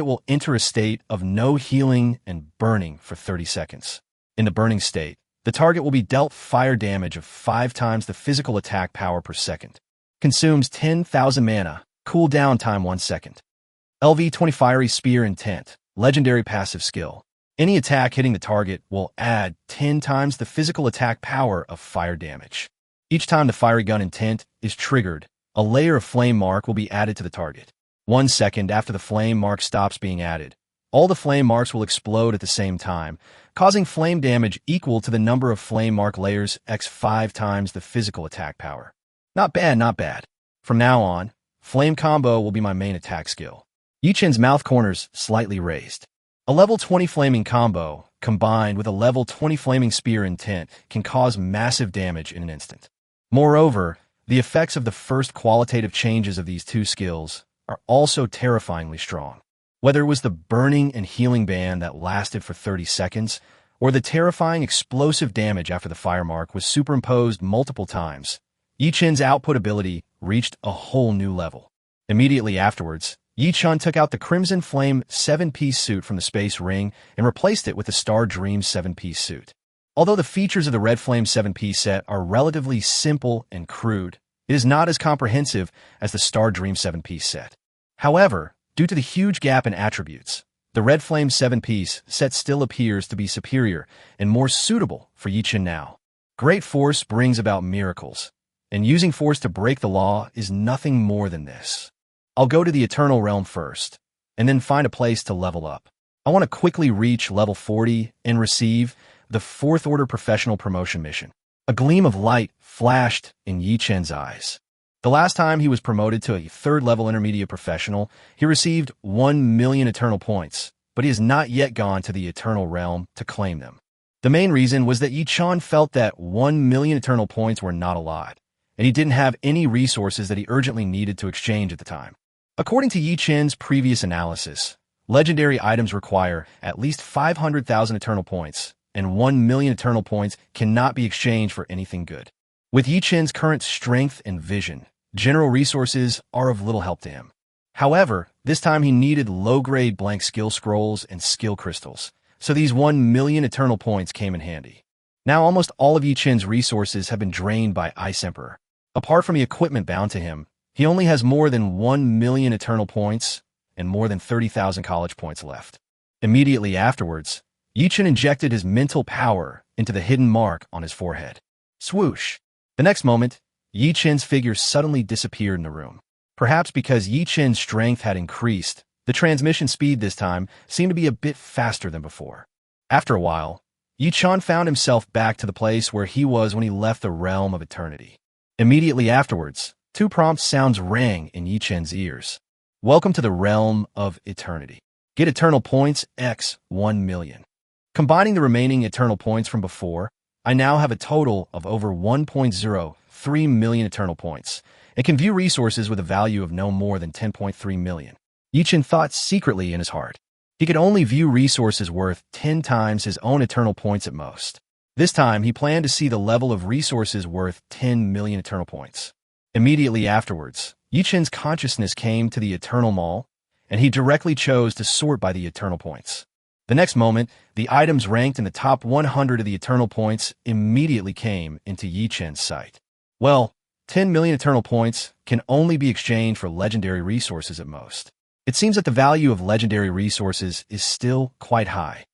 will enter a state of no healing and burning for 30 seconds. In the burning state, the target will be dealt fire damage of 5 times the physical attack power per second. Consumes 10,000 mana, cooldown time 1 second. LV20 Fiery Spear Intent, legendary passive skill. Any attack hitting the target will add 10 times the physical attack power of fire damage. Each time the Fiery Gun Intent is triggered, a layer of flame mark will be added to the target. 1 second after the flame mark stops being added, all the flame marks will explode at the same time, causing flame damage equal to the number of flame mark layers x 5 times the physical attack power. Not bad, not bad. From now on, Flame Combo will be my main attack skill. Yichen's mouth corners slightly raised. A level 20 Flaming Combo, combined with a level 20 Flaming Spear Intent, can cause massive damage in an instant. Moreover, the effects of the first qualitative changes of these 2 skills are also terrifyingly strong. Whether it was the burning and healing band that lasted for 30 seconds, or the terrifying explosive damage after the fire mark was superimposed multiple times, Yichen's output ability reached a whole new level. Immediately afterwards, Yichen took out the Crimson Flame 7-piece suit from the Space Ring and replaced it with the Star Dream 7-piece suit. Although the features of the Red Flame 7-piece set are relatively simple and crude, it is not as comprehensive as the Star Dream 7-piece set. However, Due to the huge gap in attributes, the Red Flame 7-piece set still appears to be superior and more suitable for Yichen now. Great force brings about miracles, and using force to break the law is nothing more than this. I'll go to the Eternal Realm first, and then find a place to level up. I want to quickly reach level 40 and receive the 4th Order Professional Promotion mission. A gleam of light flashed in Yichen's eyes. The last time he was promoted to a 3rd-level Intermediate Professional, he received 1 million Eternal Points, but he has not yet gone to the Eternal Realm to claim them. The main reason was that Yichen felt that 1 million Eternal Points were not a lot, and he didn't have any resources that he urgently needed to exchange at the time. According to Yichen's previous analysis, legendary items require at least 500,000 Eternal Points, and 1 million Eternal Points cannot be exchanged for anything good. With Yichen's current strength and vision, general resources are of little help to him. However, this time he needed low-grade blank skill scrolls and skill crystals, so these 1 million Eternal Points came in handy. Now almost all of Yichen's resources have been drained by Ice Emperor. Apart from the equipment bound to him, he only has more than 1 million Eternal Points and more than 30,000 college points left. Immediately afterwards, Yichen injected his mental power into the hidden mark on his forehead. Swoosh! The next moment, Yichen's figure suddenly disappeared in the room. Perhaps because Yichen's strength had increased, the transmission speed this time seemed to be a bit faster than before. After a while, Yichen found himself back to the place where he was when he left the realm of eternity. Immediately afterwards, 2 prompt sounds rang in Yichen's ears. Welcome to the realm of eternity. Get Eternal Points X 1 million. Combining the remaining Eternal Points from before, I now have a total of over 1.03 million Eternal Points, and can view resources with a value of no more than 10.3 million. Yichen thought secretly in his heart. He could only view resources worth 10 times his own Eternal Points at most. This time, he planned to see the level of resources worth 10 million Eternal Points. Immediately afterwards, Yichen's consciousness came to the Eternal Mall, and he directly chose to sort by the Eternal Points. The next moment, the items ranked in the top 100 of the Eternal Points immediately came into Yichen's sight. Well, 10 million Eternal Points can only be exchanged for legendary resources at most. It seems that the value of legendary resources is still quite high.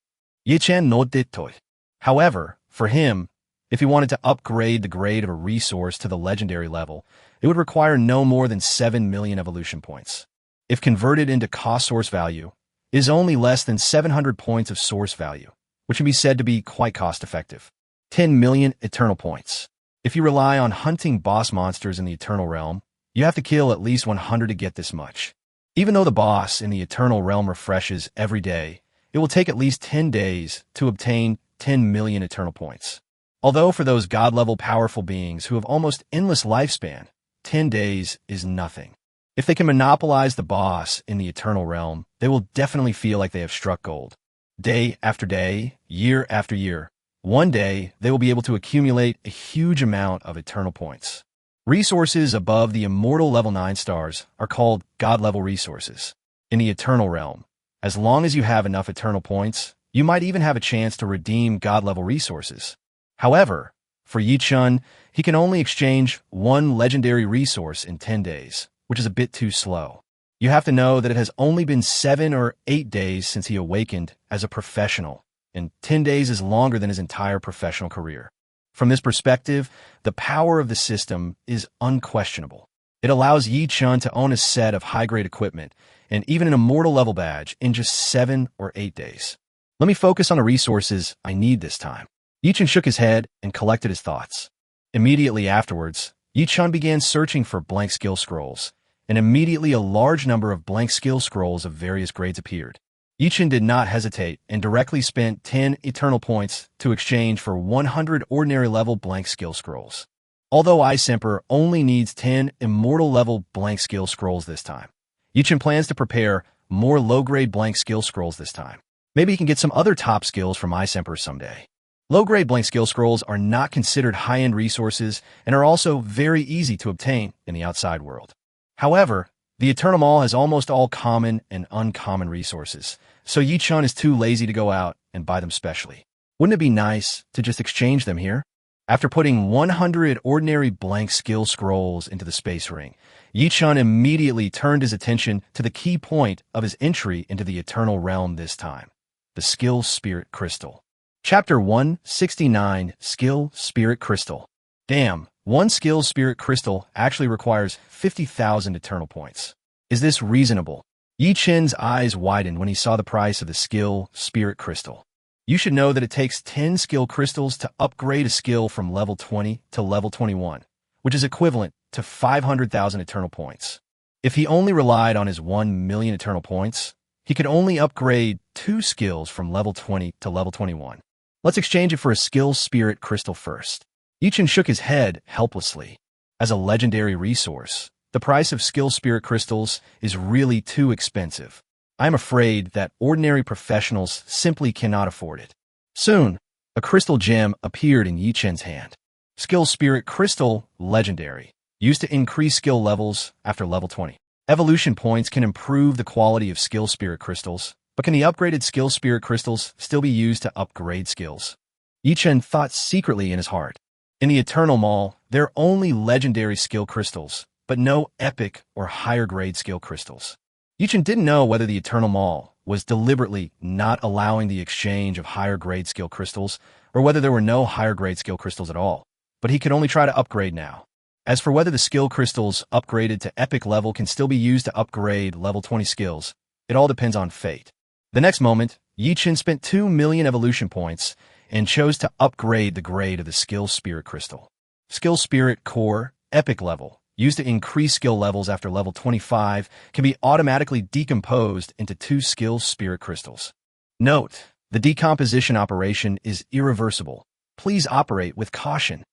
Yichen no dittoy. However, for him, if he wanted to upgrade the grade of a resource to the legendary level, it would require no more than 7 million evolution points. If converted into cost source value, it is only less than 700 points of source value, which can be said to be quite cost-effective. 10 million Eternal Points. If you rely on hunting boss monsters in the Eternal Realm, you have to kill at least 100 to get this much. Even though the boss in the Eternal Realm refreshes every day, it will take at least 10 days to obtain 10 million Eternal Points. Although for those god-level powerful beings who have almost endless lifespan, 10 days is nothing. If they can monopolize the boss in the Eternal Realm, they will definitely feel like they have struck gold. Day after day, year after year, one day they will be able to accumulate a huge amount of Eternal Points. Resources above the immortal level 9 stars are called god-level resources. In the Eternal Realm, as long as you have enough Eternal Points, you might even have a chance to redeem god-level resources. However, for Yichen, he can only exchange 1 legendary resource in 10 days, which is a bit too slow. You have to know that it has only been 7 or 8 days since he awakened as a professional, and 10 days is longer than his entire professional career. From this perspective, the power of the system is unquestionable. It allows Yichen to own a set of high-grade equipment and even an immortal level badge in just 7 or 8 days. Let me focus on the resources I need this time. Yichen shook his head and collected his thoughts. Immediately afterwards, Yichen began searching for blank skill scrolls, and immediately a large number of blank skill scrolls of various grades appeared. Yichen did not hesitate and directly spent 10 Eternal Points to exchange for 100 ordinary level blank skill scrolls. Although Ice Emperor only needs 10 immortal level blank skill scrolls this time, Yichen plans to prepare more low-grade blank skill scrolls this time. Maybe he can get some other top skills from Ice Emperor someday. Low-grade blank skill scrolls are not considered high-end resources and are also very easy to obtain in the outside world. However, the Eternal Mall has almost all common and uncommon resources, so Yichen is too lazy to go out and buy them specially. Wouldn't it be nice to just exchange them here? After putting 100 ordinary blank skill scrolls into the space ring, Yi Chun immediately turned his attention to the key point of his entry into the eternal realm this time, the Skill Spirit Crystal. Chapter 169, Skill Spirit Crystal. Damn, one Skill Spirit Crystal actually requires 50,000 eternal points. Is this reasonable? Yi Chun's eyes widened when he saw the price of the Skill Spirit Crystal. You should know that it takes 10 skill crystals to upgrade a skill from level 20 to level 21, which is equivalent to 500,000 eternal points. If he only relied on his 1 million eternal points, he could only upgrade 2 skills from level 20 to level 21. Let's exchange it for a Skill Spirit Crystal first. Yi Chun shook his head helplessly. As a legendary resource, the price of Skill Spirit Crystals is really too expensive. I'm afraid that ordinary professionals simply cannot afford it. Soon, a crystal gem appeared in Yi Chun's hand. Skill Spirit Crystal Legendary, used to increase skill levels after level 20. Evolution points can improve the quality of Skill Spirit Crystals, but can the upgraded Skill Spirit Crystals still be used to upgrade skills? Yi Chun thought secretly in his heart. In the Eternal Mall, there are only legendary skill crystals, but no epic or higher grade skill crystals. Yi Chun didn't know whether the Eternal Mall was deliberately not allowing the exchange of higher grade skill crystals, or whether there were no higher grade skill crystals at all, but he could only try to upgrade now. As for whether the skill crystals upgraded to epic level can still be used to upgrade level 20 skills, it all depends on fate. The next moment, Yi Chun spent 2 million evolution points and chose to upgrade the grade of the Skill Spirit Crystal. Skill Spirit Core Epic Level, used to increase skill levels after level 25, can be automatically decomposed into 2 Skill Spirit Crystals. Note, the decomposition operation is irreversible. Please operate with caution.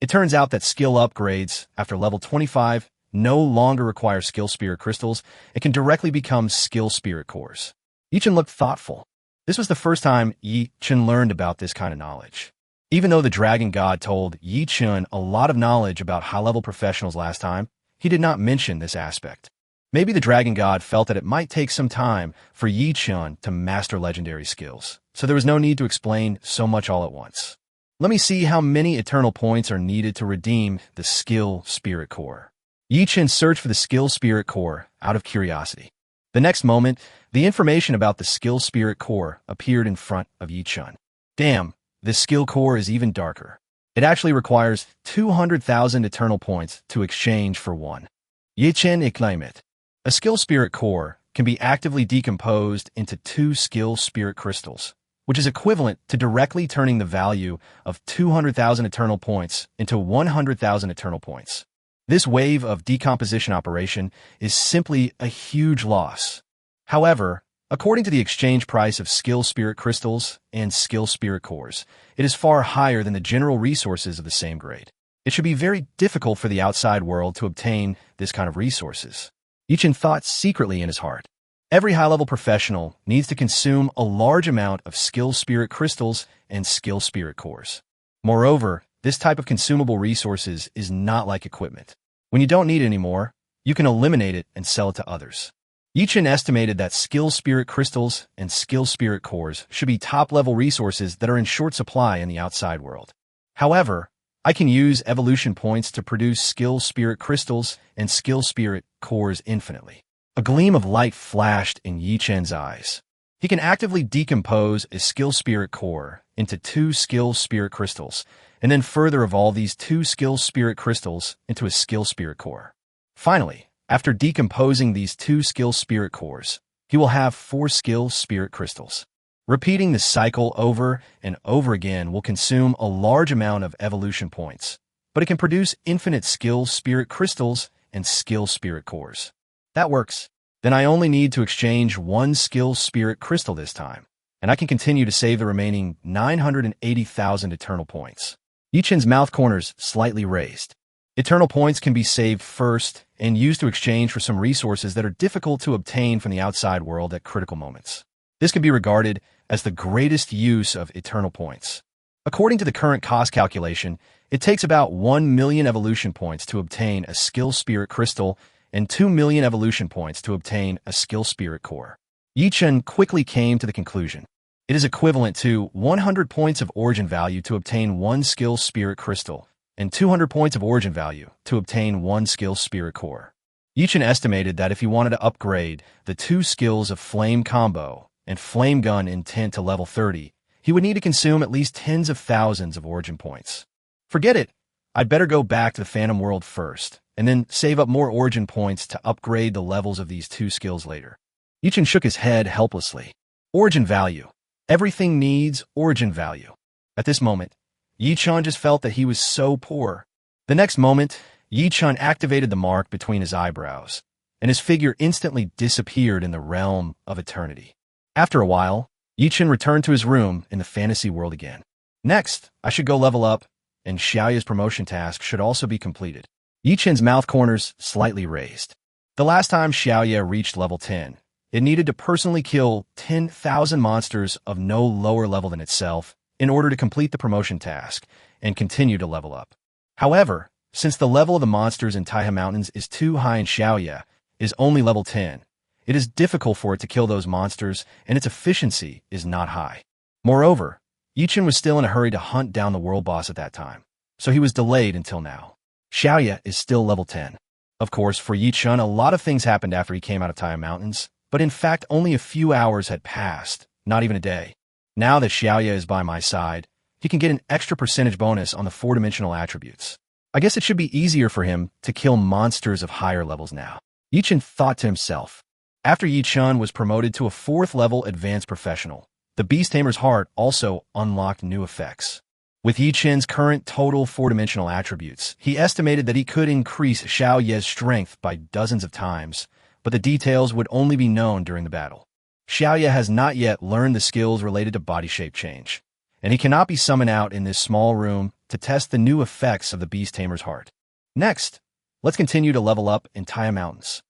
It turns out that skill upgrades after level 25 no longer require Skill Spirit Crystals. It can directly become Skill Spirit Cores. Yi Chun looked thoughtful. This was the first time Yi Chun learned about this kind of knowledge. Even though the Dragon God told Yi Chun a lot of knowledge about high-level professionals last time, he did not mention this aspect. Maybe the Dragon God felt that it might take some time for Yi Chun to master legendary skills, so there was no need to explain so much all at once. Let me see how many eternal points are needed to redeem the Skill Spirit Core. Yi Chun searched for the Skill Spirit Core out of curiosity. The next moment, the information about the Skill Spirit Core appeared in front of Yi Chun. Damn, this skill core is even darker. It actually requires 200,000 eternal points to exchange for 1. Yi Chun exclaimed it. A Skill Spirit Core can be actively decomposed into 2 Skill Spirit Crystals, which is equivalent to directly turning the value of 200,000 eternal points into 100,000 eternal points. This wave of decomposition operation is simply a huge loss. However, according to the exchange price of Skill Spirit Crystals and Skill Spirit Cores, it is far higher than the general resources of the same grade. It should be very difficult for the outside world to obtain this kind of resources. Yi Chun thought secretly in his heart. Every high-level professional needs to consume a large amount of Skill Spirit Crystals and Skill Spirit Cores. Moreover, this type of consumable resources is not like equipment. When you don't need it anymore, you can eliminate it and sell it to others. Yi Chun estimated that Skill Spirit Crystals and Skill Spirit Cores should be top-level resources that are in short supply in the outside world. However, I can use evolution points to produce Skill Spirit Crystals and Skill Spirit Cores infinitely. A gleam of light flashed in Yi Chun's eyes. He can actively decompose a Skill Spirit Core into 2 Skill Spirit Crystals, and then further evolve these 2 Skill Spirit Crystals into a Skill Spirit Core. Finally, after decomposing these 2 Skill Spirit Cores, he will have 4 Skill Spirit Crystals. Repeating the cycle over and over again will consume a large amount of evolution points, but it can produce infinite Skill Spirit Crystals and Skill Spirit Cores. That works. Then I only need to exchange 1 Skill Spirit Crystal this time, and I can continue to save the remaining 980,000 eternal points. Yi Chun's mouth corners slightly raised. Eternal points can be saved first and used to exchange for some resources that are difficult to obtain from the outside world at critical moments. This can be regarded as the greatest use of eternal points. According to the current cost calculation, it takes about 1 million evolution points to obtain a Skill Spirit Crystal and 2 million evolution points to obtain a Skill Spirit Core. Yi Chun quickly came to the conclusion. It is equivalent to 100 points of origin value to obtain 1 Skill Spirit Crystal, and 200 points of origin value to obtain 1 skill spirit core. Yichen estimated that if he wanted to upgrade the 2 skills of Flame Combo and Flame Gun Intent to level 30, he would need to consume at least tens of thousands of origin points. Forget it. I'd better go back to the Phantom World first, and then save up more origin points to upgrade the levels of these 2 skills later. Yichen shook his head helplessly. Origin value. Everything needs origin value. At this moment, Yichen just felt that he was so poor. The next moment, Yichen activated the mark between his eyebrows, and his figure instantly disappeared in the realm of eternity. After a while, Yichen returned to his room in the fantasy world again. Next, I should go level up, and Xiaoya's promotion task should also be completed. Yichen's mouth corners slightly raised. The last time Xiaoya reached level 10, it needed to personally kill 10,000 monsters of no lower level than itself in order to complete the promotion task and continue to level up. However, since the level of the monsters in Taiha Mountains is too high and Xiaoya is only level 10, it is difficult for it to kill those monsters and its efficiency is not high. Moreover, Yichen was still in a hurry to hunt down the world boss at that time, so he was delayed until now. Xiaoya is still level 10. Of course, for Yichen, a lot of things happened after he came out of Taiha Mountains, but in fact only a few hours had passed, not even a day. Now that Xiaoya is by my side, he can get an extra percentage bonus on the 4-dimensional attributes. I guess it should be easier for him to kill monsters of higher levels now. Yichen thought to himself. After Yichen was promoted to a 4th level advanced professional, the Beast Tamer's Heart also unlocked new effects. With Yichen's current total 4-dimensional attributes, he estimated that he could increase Xiaoya's strength by dozens of times, but the details would only be known during the battle. Xiaoya has not yet learned the skills related to body shape change, and he cannot be summoned out in this small room to test the new effects of the Beast Tamer's Heart. Next, let's continue to level up in Taiha Mountains.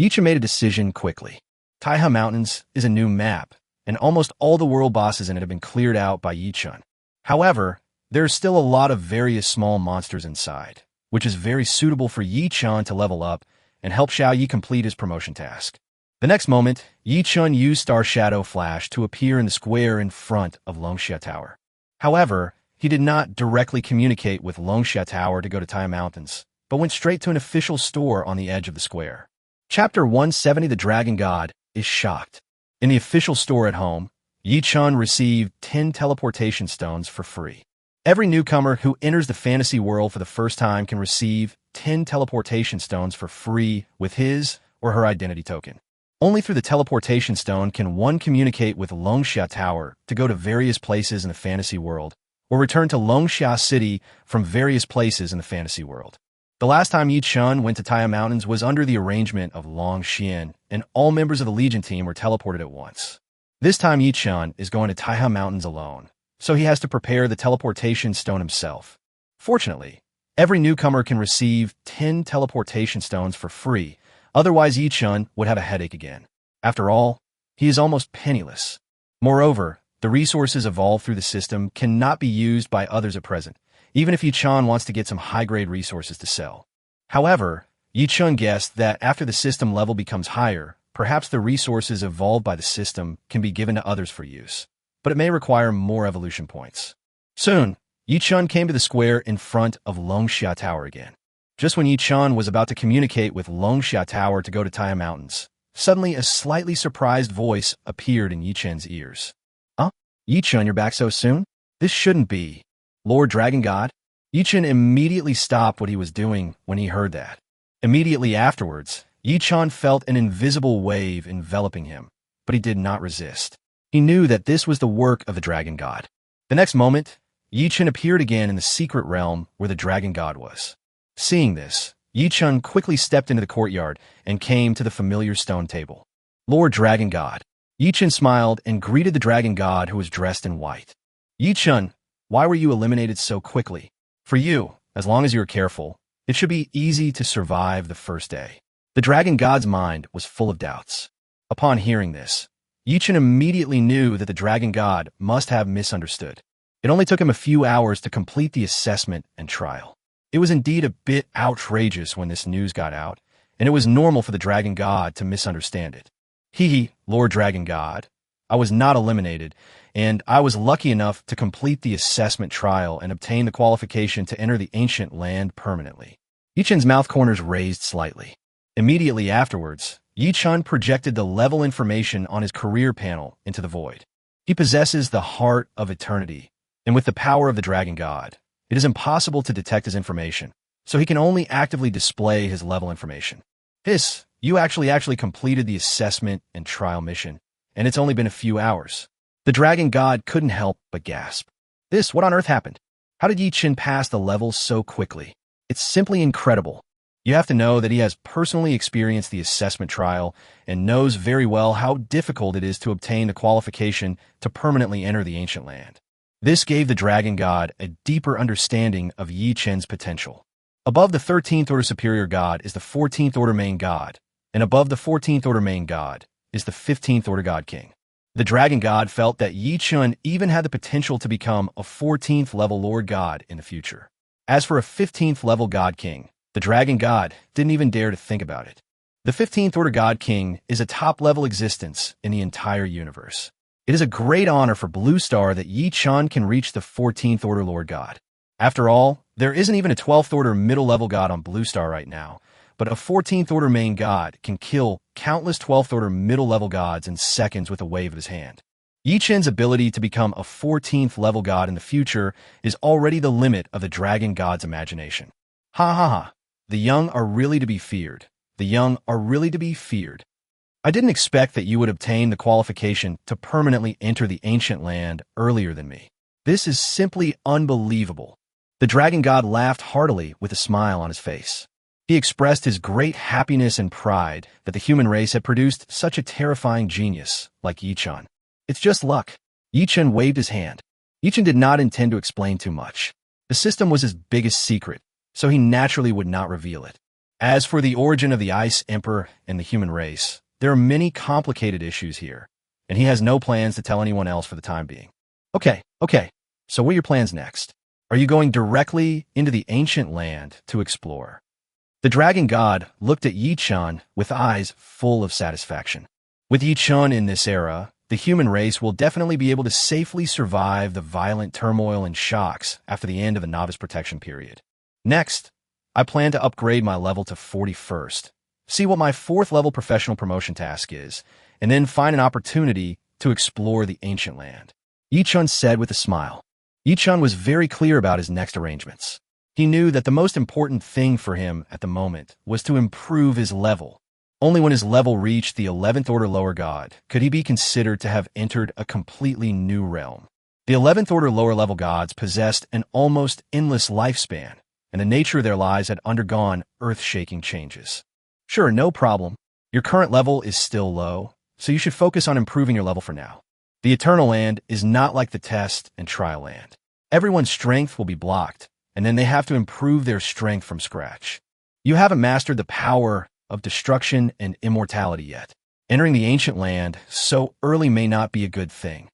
Yichen made a decision quickly. Taiha Mountains is a new map, and almost all the world bosses in it have been cleared out by Yichen. However, there are still a lot of various small monsters inside, which is very suitable for Yichen to level up and help Xiaoya complete his promotion task. The next moment, Yichen used Star Shadow Flash to appear in the square in front of Longxia Tower. However, he did not directly communicate with Longxia Tower to go to Taiha Mountains, but went straight to an official store on the edge of the square. Chapter 170 The Dragon God is shocked. In the official store at home, Yichen received 10 teleportation stones for free. Every newcomer who enters the fantasy world for the first time can receive 10 teleportation stones for free with his or her identity token. Only through the teleportation stone can one communicate with Longxia Tower to go to various places in the fantasy world, or return to Longxia City from various places in the fantasy world. The last time Yichen went to Taiha Mountains was under the arrangement of Long Xian, and all members of the Legion team were teleported at once. This time Yichen is going to Taiha Mountains alone, so he has to prepare the teleportation stone himself. Fortunately, every newcomer can receive 10 teleportation stones for free, otherwise Yichen would have a headache again. After all, he is almost penniless. Moreover, the resources evolved through the system cannot be used by others at present, even if Yichen wants to get some high-grade resources to sell. However, Yichen guessed that after the system level becomes higher, perhaps the resources evolved by the system can be given to others for use, but it may require more evolution points. Soon, Yichen came to the square in front of Longxia Tower again. Just when Yichen was about to communicate with Longxia Tower to go to Taiha Mountains, suddenly a slightly surprised voice appeared in Yichen's ears. Yichen, you're back so soon? This shouldn't be. Lord Dragon God? Yichen immediately stopped what he was doing when he heard that. Immediately afterwards, Yichen felt an invisible wave enveloping him, but he did not resist. He knew that this was the work of the Dragon God. The next moment, Yichen appeared again in the secret realm where the Dragon God was. Seeing this, Yichen quickly stepped into the courtyard and came to the familiar stone table. Lord Dragon God. Yichen smiled and greeted the Dragon God who was dressed in white. Yichen, why were you eliminated so quickly? For you, as long as you are careful, it should be easy to survive the first day. The Dragon God's mind was full of doubts. Upon hearing this, Yichen immediately knew that the Dragon God must have misunderstood. It only took him a few hours to complete the assessment and trial. It was indeed a bit outrageous when this news got out, and it was normal for the Dragon God to misunderstand it. Lord Dragon God, I was not eliminated, and I was lucky enough to complete the assessment trial and obtain the qualification to enter the ancient land permanently. Yi-Chen's mouth corners raised slightly. Immediately afterwards, Yi-Chun projected the level information on his career panel into the void. He possesses the heart of eternity, and with the power of the Dragon God, it is impossible to detect his information, so he can only actively display his level information. You actually completed the assessment and trial mission, and it's only been a few hours. The Dragon God couldn't help but gasp. What on earth happened? How did Yi-Chen pass the levels so quickly? It's simply incredible. You have to know that he has personally experienced the assessment trial and knows very well how difficult it is to obtain the qualification to permanently enter the ancient land. This gave the Dragon God a deeper understanding of Yi-Chen's potential. Above the 13th Order Superior God is the 14th Order Main God, and above the 14th Order Main God is the 15th Order God King. The Dragon God felt that Yi-Chun even had the potential to become a 14th level Lord God in the future. As for a 15th level God King, the Dragon God didn't even dare to think about it. The 15th Order God King is a top-level existence in the entire universe. It is a great honor for Blue Star that Yi-Chun can reach the 14th Order Lord God. After all, there isn't even a 12th Order middle-level God on Blue Star right now, but a 14th Order Main God can kill countless 12th Order middle-level gods in seconds with a wave of his hand. Yi-Chen's ability to become a 14th level god in the future is already the limit of the Dragon God's imagination. Ha ha ha. The young are really to be feared. The young are really to be feared. I didn't expect that you would obtain the qualification to permanently enter the ancient land earlier than me. This is simply unbelievable. The Dragon God laughed heartily with a smile on his face. He expressed his great happiness and pride that the human race had produced such a terrifying genius like Yi-Chun. It's just luck. Yi-Chun waved his hand. Yi-Chun did not intend to explain too much. The system was his biggest secret, so he naturally would not reveal it. As for the origin of the Ice Emperor and the human race, there are many complicated issues here, and he has no plans to tell anyone else for the time being. Okay, so what are your plans next? Are you going directly into the ancient land to explore? The Dragon God looked at Yi-Chun with eyes full of satisfaction. With Yi-Chun in this era, the human race will definitely be able to safely survive the violent turmoil and shocks after the end of the novice protection period. Next, I plan to upgrade my level to 41st, see what my 4th level professional promotion task is, and then find an opportunity to explore the ancient land. Yi-Chun said with a smile. Yi-Chun was very clear about his next arrangements. He knew that the most important thing for him at the moment was to improve his level. Only when his level reached the 11th Order Lower God could he be considered to have entered a completely new realm. The 11th Order Lower Level gods possessed an almost endless lifespan, and the nature of their lives had undergone earth-shaking changes. Sure, no problem. Your current level is still low, so you should focus on improving your level for now. The Eternal Land is not like the Test and Trial Land. Everyone's strength will be blocked, and then they have to improve their strength from scratch. You haven't mastered the power of destruction and immortality yet. Entering the ancient land so early may not be a good thing.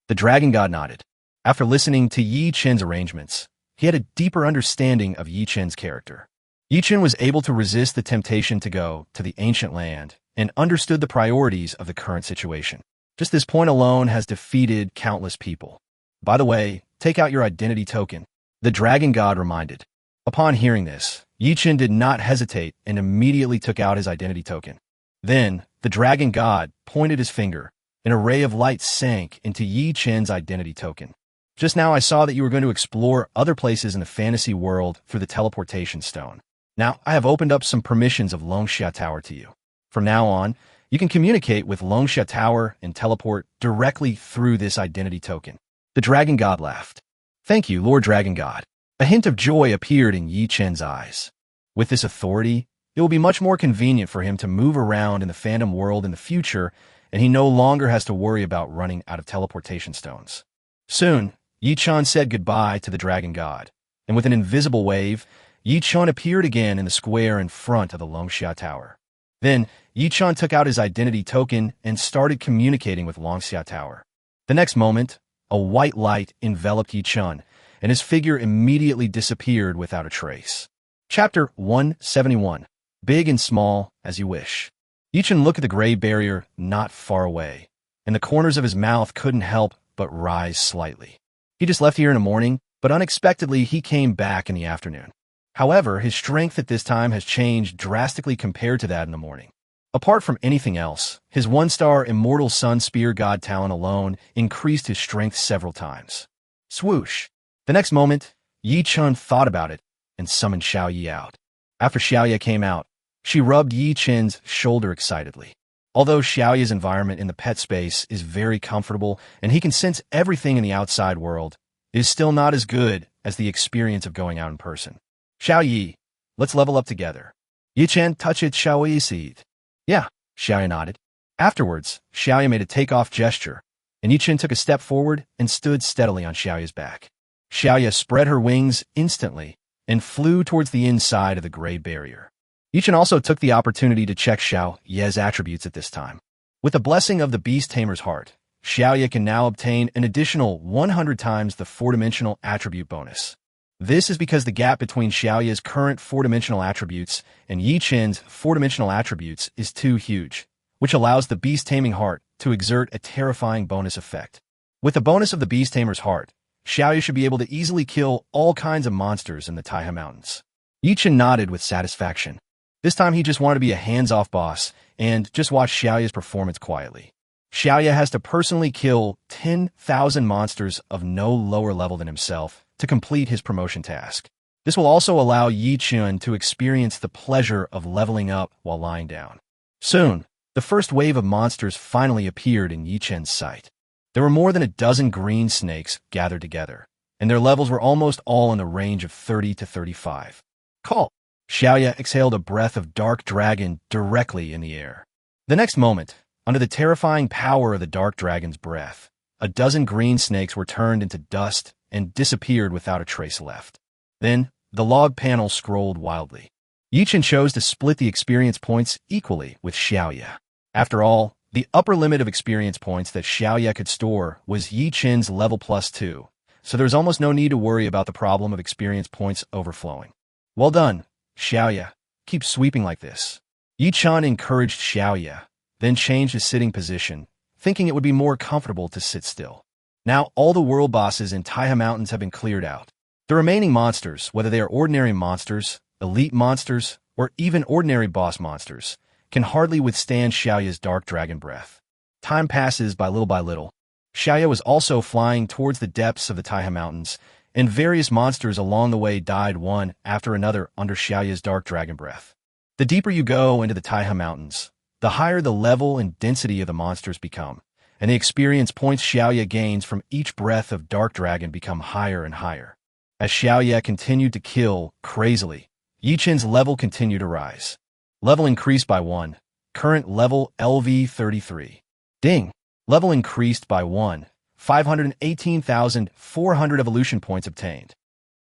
The Dragon God nodded. After listening to Yi-Chen's arrangements, he had a deeper understanding of Yi-Chen's character. Yi-Chen was able to resist the temptation to go to the ancient land and understood the priorities of the current situation. Just this point alone has defeated countless people. By the way, take out your identity token, the Dragon God reminded. Upon hearing this, Yi-Chen did not hesitate and immediately took out his identity token. Then, the Dragon God pointed his finger. An array of light sank into Yi-Chen's identity token. Just now I saw that you were going to explore other places in the fantasy world through the teleportation stone. Now, I have opened up some permissions of Longxia Tower to you. From now on, you can communicate with Longxia Tower and teleport directly through this identity token. The Dragon God laughed. Thank you, Lord Dragon God. A hint of joy appeared in Yi-Chen's eyes. With this authority, it will be much more convenient for him to move around in the Phantom world in the future, and he no longer has to worry about running out of teleportation stones. Soon, Yi-Chun said goodbye to the Dragon God, and with an invisible wave, Yi-Chun appeared again in the square in front of the Longxia Tower. Then, Yi-Chun took out his identity token and started communicating with Longxia Tower. The next moment, a white light enveloped Yi-Chun, and his figure immediately disappeared without a trace. Chapter 171. Big and Small as You Wish. Yi-Chun looked at the gray barrier not far away, and the corners of his mouth couldn't help but rise slightly. He just left here in the morning, but unexpectedly he came back in the afternoon. However, his strength at this time has changed drastically compared to that in the morning. Apart from anything else, his one-star Immortal Sun Spear God talent alone increased his strength several times. Swoosh! The next moment, Yi Chun thought about it and summoned Xiao Yi out. After Xiao Yi came out, she rubbed Yi Chun's shoulder excitedly. Although Xiao Yi's environment in the pet space is very comfortable and he can sense everything in the outside world, it is still not as good as the experience of going out in person. Xiao Yi, let's level up together. Yi Chun touched Xiao Yi's seat. Yeah, Xiao Yi nodded. Afterwards, Xiao Yi made a takeoff gesture, and Yi Chun took a step forward and stood steadily on Xiao Yi's back. Xiao Yi spread her wings instantly and flew towards the inside of the gray barrier. Yi Chun also took the opportunity to check Xiao Yi's attributes at this time. With the blessing of the Beast Tamer's Heart, Xiao Yi can now obtain an additional 100 times the 4-dimensional attribute bonus. This is because the gap between Xiao Yi's current 4-dimensional attributes and Yi Chun's 4-dimensional attributes is too huge, which allows the Beast Taming Heart to exert a terrifying bonus effect. With the bonus of the Beast Tamer's Heart, Xiao Yi should be able to easily kill all kinds of monsters in the Taiha Mountains. Yi Chun nodded with satisfaction. This time he just wanted to be a hands-off boss and just watch Xiao Yi's performance quietly. Xiao Yi has to personally kill 10,000 monsters of no lower level than himself to complete his promotion task. This will also allow Yi Chun to experience the pleasure of leveling up while lying down. Soon, the first wave of monsters finally appeared in Yi Chun's sight. There were more than a dozen green snakes gathered together, and their levels were almost all in the range of 30 to 35. Call! Xiao Yi exhaled a breath of dark dragon directly in the air. The next moment, under the terrifying power of the dark dragon's breath, a dozen green snakes were turned into dust and disappeared without a trace left. Then, the log panel scrolled wildly. Yi Chun chose to split the experience points equally with Xiao Yi. After all, the upper limit of experience points that Xiao Yi could store was Yi Chun's level +2, so there's almost no need to worry about the problem of experience points overflowing. Well done, Xiao Yi. Keep sweeping like this. Yi Chun encouraged Xiao Yi, then changed his sitting position, thinking it would be more comfortable to sit still. Now all the world bosses in Taiha Mountains have been cleared out. The remaining monsters, whether they are ordinary monsters, elite monsters, or even ordinary boss monsters, can hardly withstand Xiao Yi's dark dragon breath. Time passes by little. Xiao Yi was also flying towards the depths of the Taiha Mountains, and various monsters along the way died one after another under Xiao Yi's dark dragon breath. The deeper you go into the Taiha Mountains, the higher the level and density of the monsters become, and the experience points Xiao Yi gains from each breath of dark dragon become higher and higher. As Xiao Yi continued to kill crazily, Yi Chun's level continued to rise. Level increased by 1. Current level LV33. Ding! Level increased by 1. 518,400 evolution points obtained.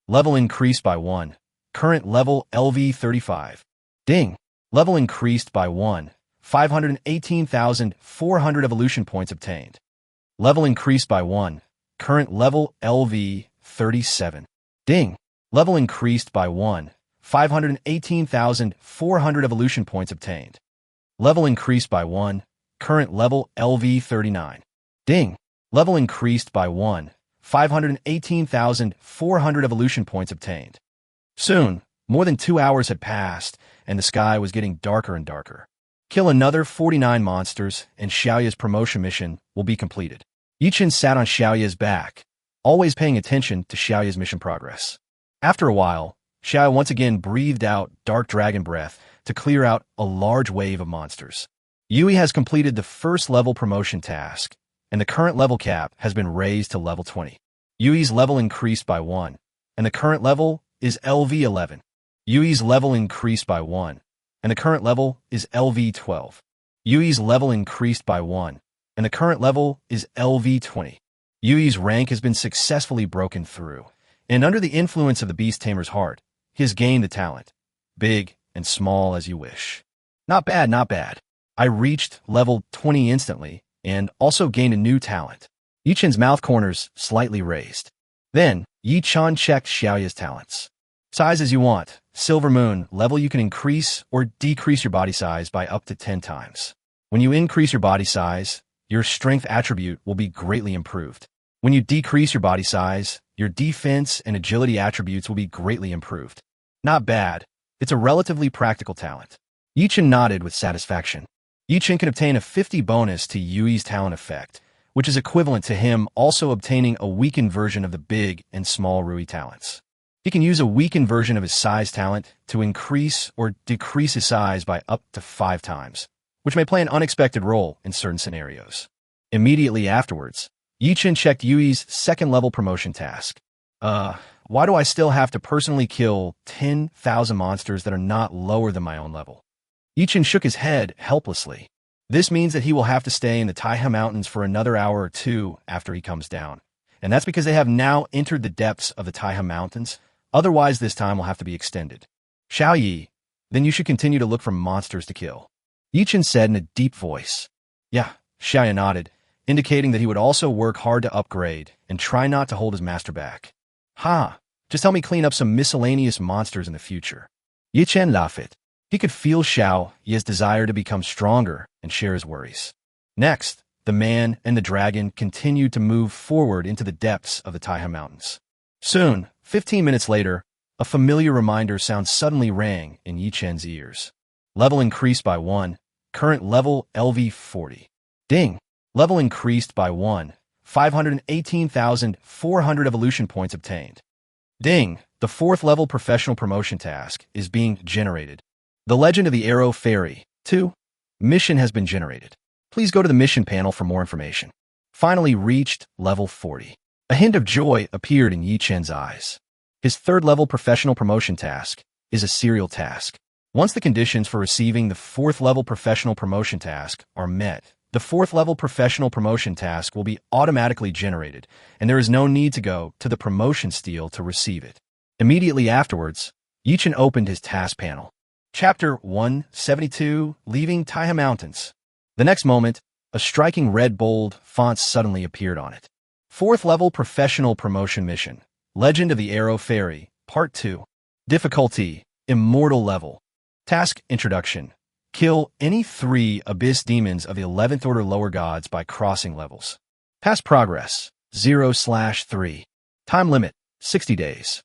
Level increased by 1. Current level LV35. Ding! Level increased by 1. 518,400 evolution points obtained. Level increased by 1. Current level LV37. Ding! Level increased by 1. 518,400 evolution points obtained. Level increased by 1. Current level LV39. Ding! Level increased by 1. 518,400 evolution points obtained. Soon, more than 2 hours had passed, and the sky was getting darker and darker. Kill another 49 monsters, and Xiao Yi's promotion mission will be completed. Yi Chun sat on Xiao Yi's back, always paying attention to Xiao Yi's mission progress. After a while, Xiao Yi once again breathed out dark dragon breath to clear out a large wave of monsters. Yui has completed the first level promotion task, and the current level cap has been raised to level 20. Yui's level increased by 1, and the current level is LV11. Yui's level increased by 1, and the current level is LV12. Yui's level increased by 1, and the current level is LV20. Yui's rank has been successfully broken through, and under the influence of the Beast Tamer's Heart, he has gained the talent, big and small as you wish. Not bad, not bad. I reached level 20 instantly, and also gained a new talent. Yi Chun's mouth corners slightly raised. Then, Yi Chun checked Xiao Yi's talents. Size as you want. Silver Moon, level you can increase or decrease your body size by up to 10 times. When you increase your body size, your strength attribute will be greatly improved. When you decrease your body size, your defense and agility attributes will be greatly improved. Not bad. It's a relatively practical talent. Yichen nodded with satisfaction. Yichen can obtain a 50 bonus to Yui's talent effect, which is equivalent to him also obtaining a weakened version of the big and small Rui talents. He can use a weakened version of his size talent to increase or decrease his size by up to 5 times, which may play an unexpected role in certain scenarios. Immediately afterwards, Yichen checked Yui's second-level promotion task. Why do I still have to personally kill 10,000 monsters that are not lower than my own level? Yichen shook his head helplessly. This means that he will have to stay in the Taiha Mountains for another hour or two after he comes down. And that's because they have now entered the depths of the Taiha Mountains. Otherwise, this time will have to be extended. Xiaoyi, then you should continue to look for monsters to kill. Yichen said in a deep voice. Yeah, Xiaoyi nodded, indicating that he would also work hard to upgrade and try not to hold his master back. Just help me clean up some miscellaneous monsters in the future. Yichen laughed. He could feel Xiaoyi's desire to become stronger and share his worries. Next, the man and the dragon continued to move forward into the depths of the Taiha Mountains. Soon, 15 minutes later, a familiar reminder sound suddenly rang in Yichen's ears. Level increased by 1. Current level LV 40. Ding! Level increased by 1. 518,400 evolution points obtained. Ding! The 4th level professional promotion task is being generated. The Legend of the Arrow Fairy 2 mission has been generated. Please go to the mission panel for more information. Finally reached level 40. A hint of joy appeared in Yichen's eyes. His 3rd level professional promotion task is a serial task. Once the conditions for receiving the 4th level professional promotion task are met, the 4th level professional promotion task will be automatically generated, and there is no need to go to the promotion stele to receive it. Immediately afterwards, Yichen opened his task panel. Chapter 172, Leaving Taiha Mountains. The next moment, a striking red bold font suddenly appeared on it. 4th level professional promotion mission. Legend of the Arrow Fairy, Part 2. Difficulty, Immortal level. Task Introduction. Kill any 3 abyss demons of the 11th order lower gods by crossing levels. Past progress, 0/3. Time limit, 60 days.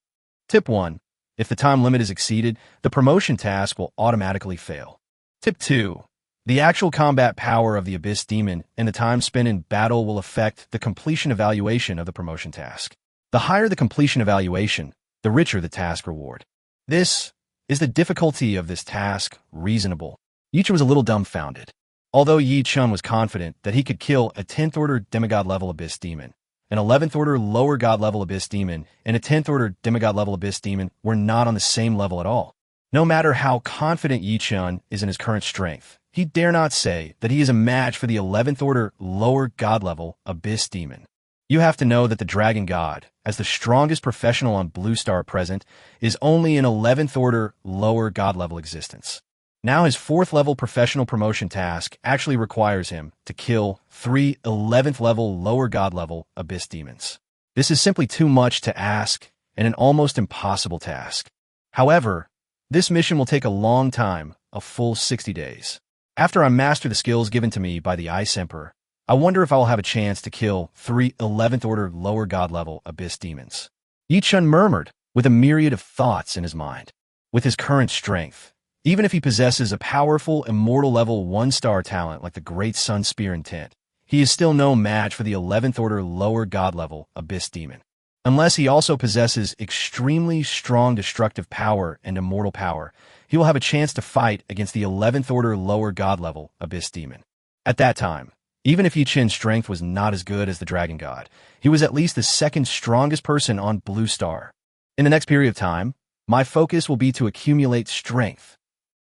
Tip 1. If the time limit is exceeded, the promotion task will automatically fail. Tip 2. The actual combat power of the Abyss Demon and the time spent in battle will affect the completion evaluation of the promotion task. The higher the completion evaluation, the richer the task reward. Is the difficulty of this task reasonable? Yichen was a little dumbfounded. Although Yichen was confident that he could kill a 10th order demigod level Abyss Demon, an 11th order lower god level Abyss Demon, and a 10th order demigod level Abyss Demon were not on the same level at all. No matter how confident Yichen is in his current strength, he dare not say that he is a match for the 11th order lower god level Abyss Demon. You have to know that the Dragon God, as the strongest professional on Blue Star at present, is only an 11th order lower god level existence. Now his 4th level professional promotion task actually requires him to kill 3 11th level lower god level Abyss Demons. This is simply too much to ask and an almost impossible task. However, this mission will take a long time, a full 60 days. After I master the skills given to me by the Ice Emperor, I wonder if I will have a chance to kill 3 11th order lower god level Abyss Demons. Yichen murmured with a myriad of thoughts in his mind. With his current strength, even if he possesses a powerful immortal level 1-star talent like the Great Sun Spear Intent, he is still no match for the 11th order lower god level Abyss Demon. Unless he also possesses extremely strong destructive power and immortal power, he will have a chance to fight against the 11th order lower god level Abyss Demon. At that time, even if Yichen's strength was not as good as the Dragon God, he was at least the 2nd strongest person on Blue Star. In the next period of time, my focus will be to accumulate strength.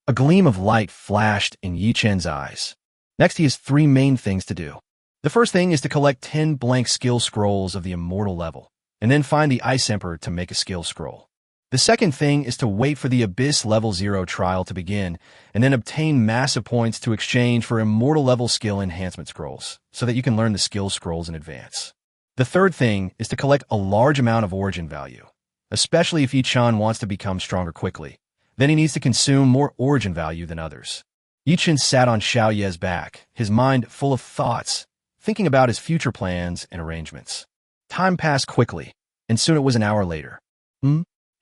A gleam of light flashed in Yichen's eyes. Next, he has 3 main things to do. The first thing is to collect 10 blank skill scrolls of the immortal level, and then find the Ice Emperor to make a skill scroll. The second thing is to wait for the Abyss Level 0 trial to begin, and then obtain massive points to exchange for immortal level skill enhancement scrolls, so that you can learn the skill scrolls in advance. The third thing is to collect a large amount of origin value, especially if Yichen wants to become stronger quickly. Then he needs to consume more origin value than others. Yichen sat on Xiaoye's back, his mind full of thoughts thinking about his future plans and arrangements. Time passed quickly, and soon it was an hour later.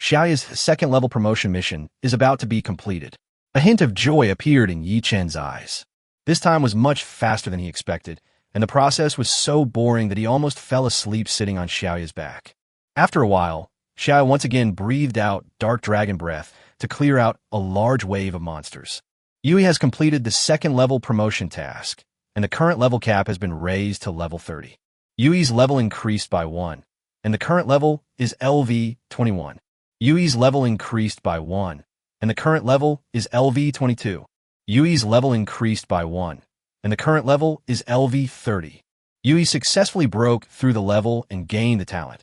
Xiaoya's second-level promotion mission is about to be completed. A hint of joy appeared in Yi Chen's eyes. This time was much faster than he expected, and the process was so boring that he almost fell asleep sitting on Xiaoya's back. After a while, Xiaoya once again breathed out dark dragon breath to clear out a large wave of monsters. Yui has completed the second-level promotion task, and the current level cap has been raised to level 30. Yui's level increased by 1, and the current level is LV 21. Yui's level increased by 1, and the current level is LV 22. Yui's level increased by 1, and the current level is LV 30. Yui successfully broke through the level and gained the talent,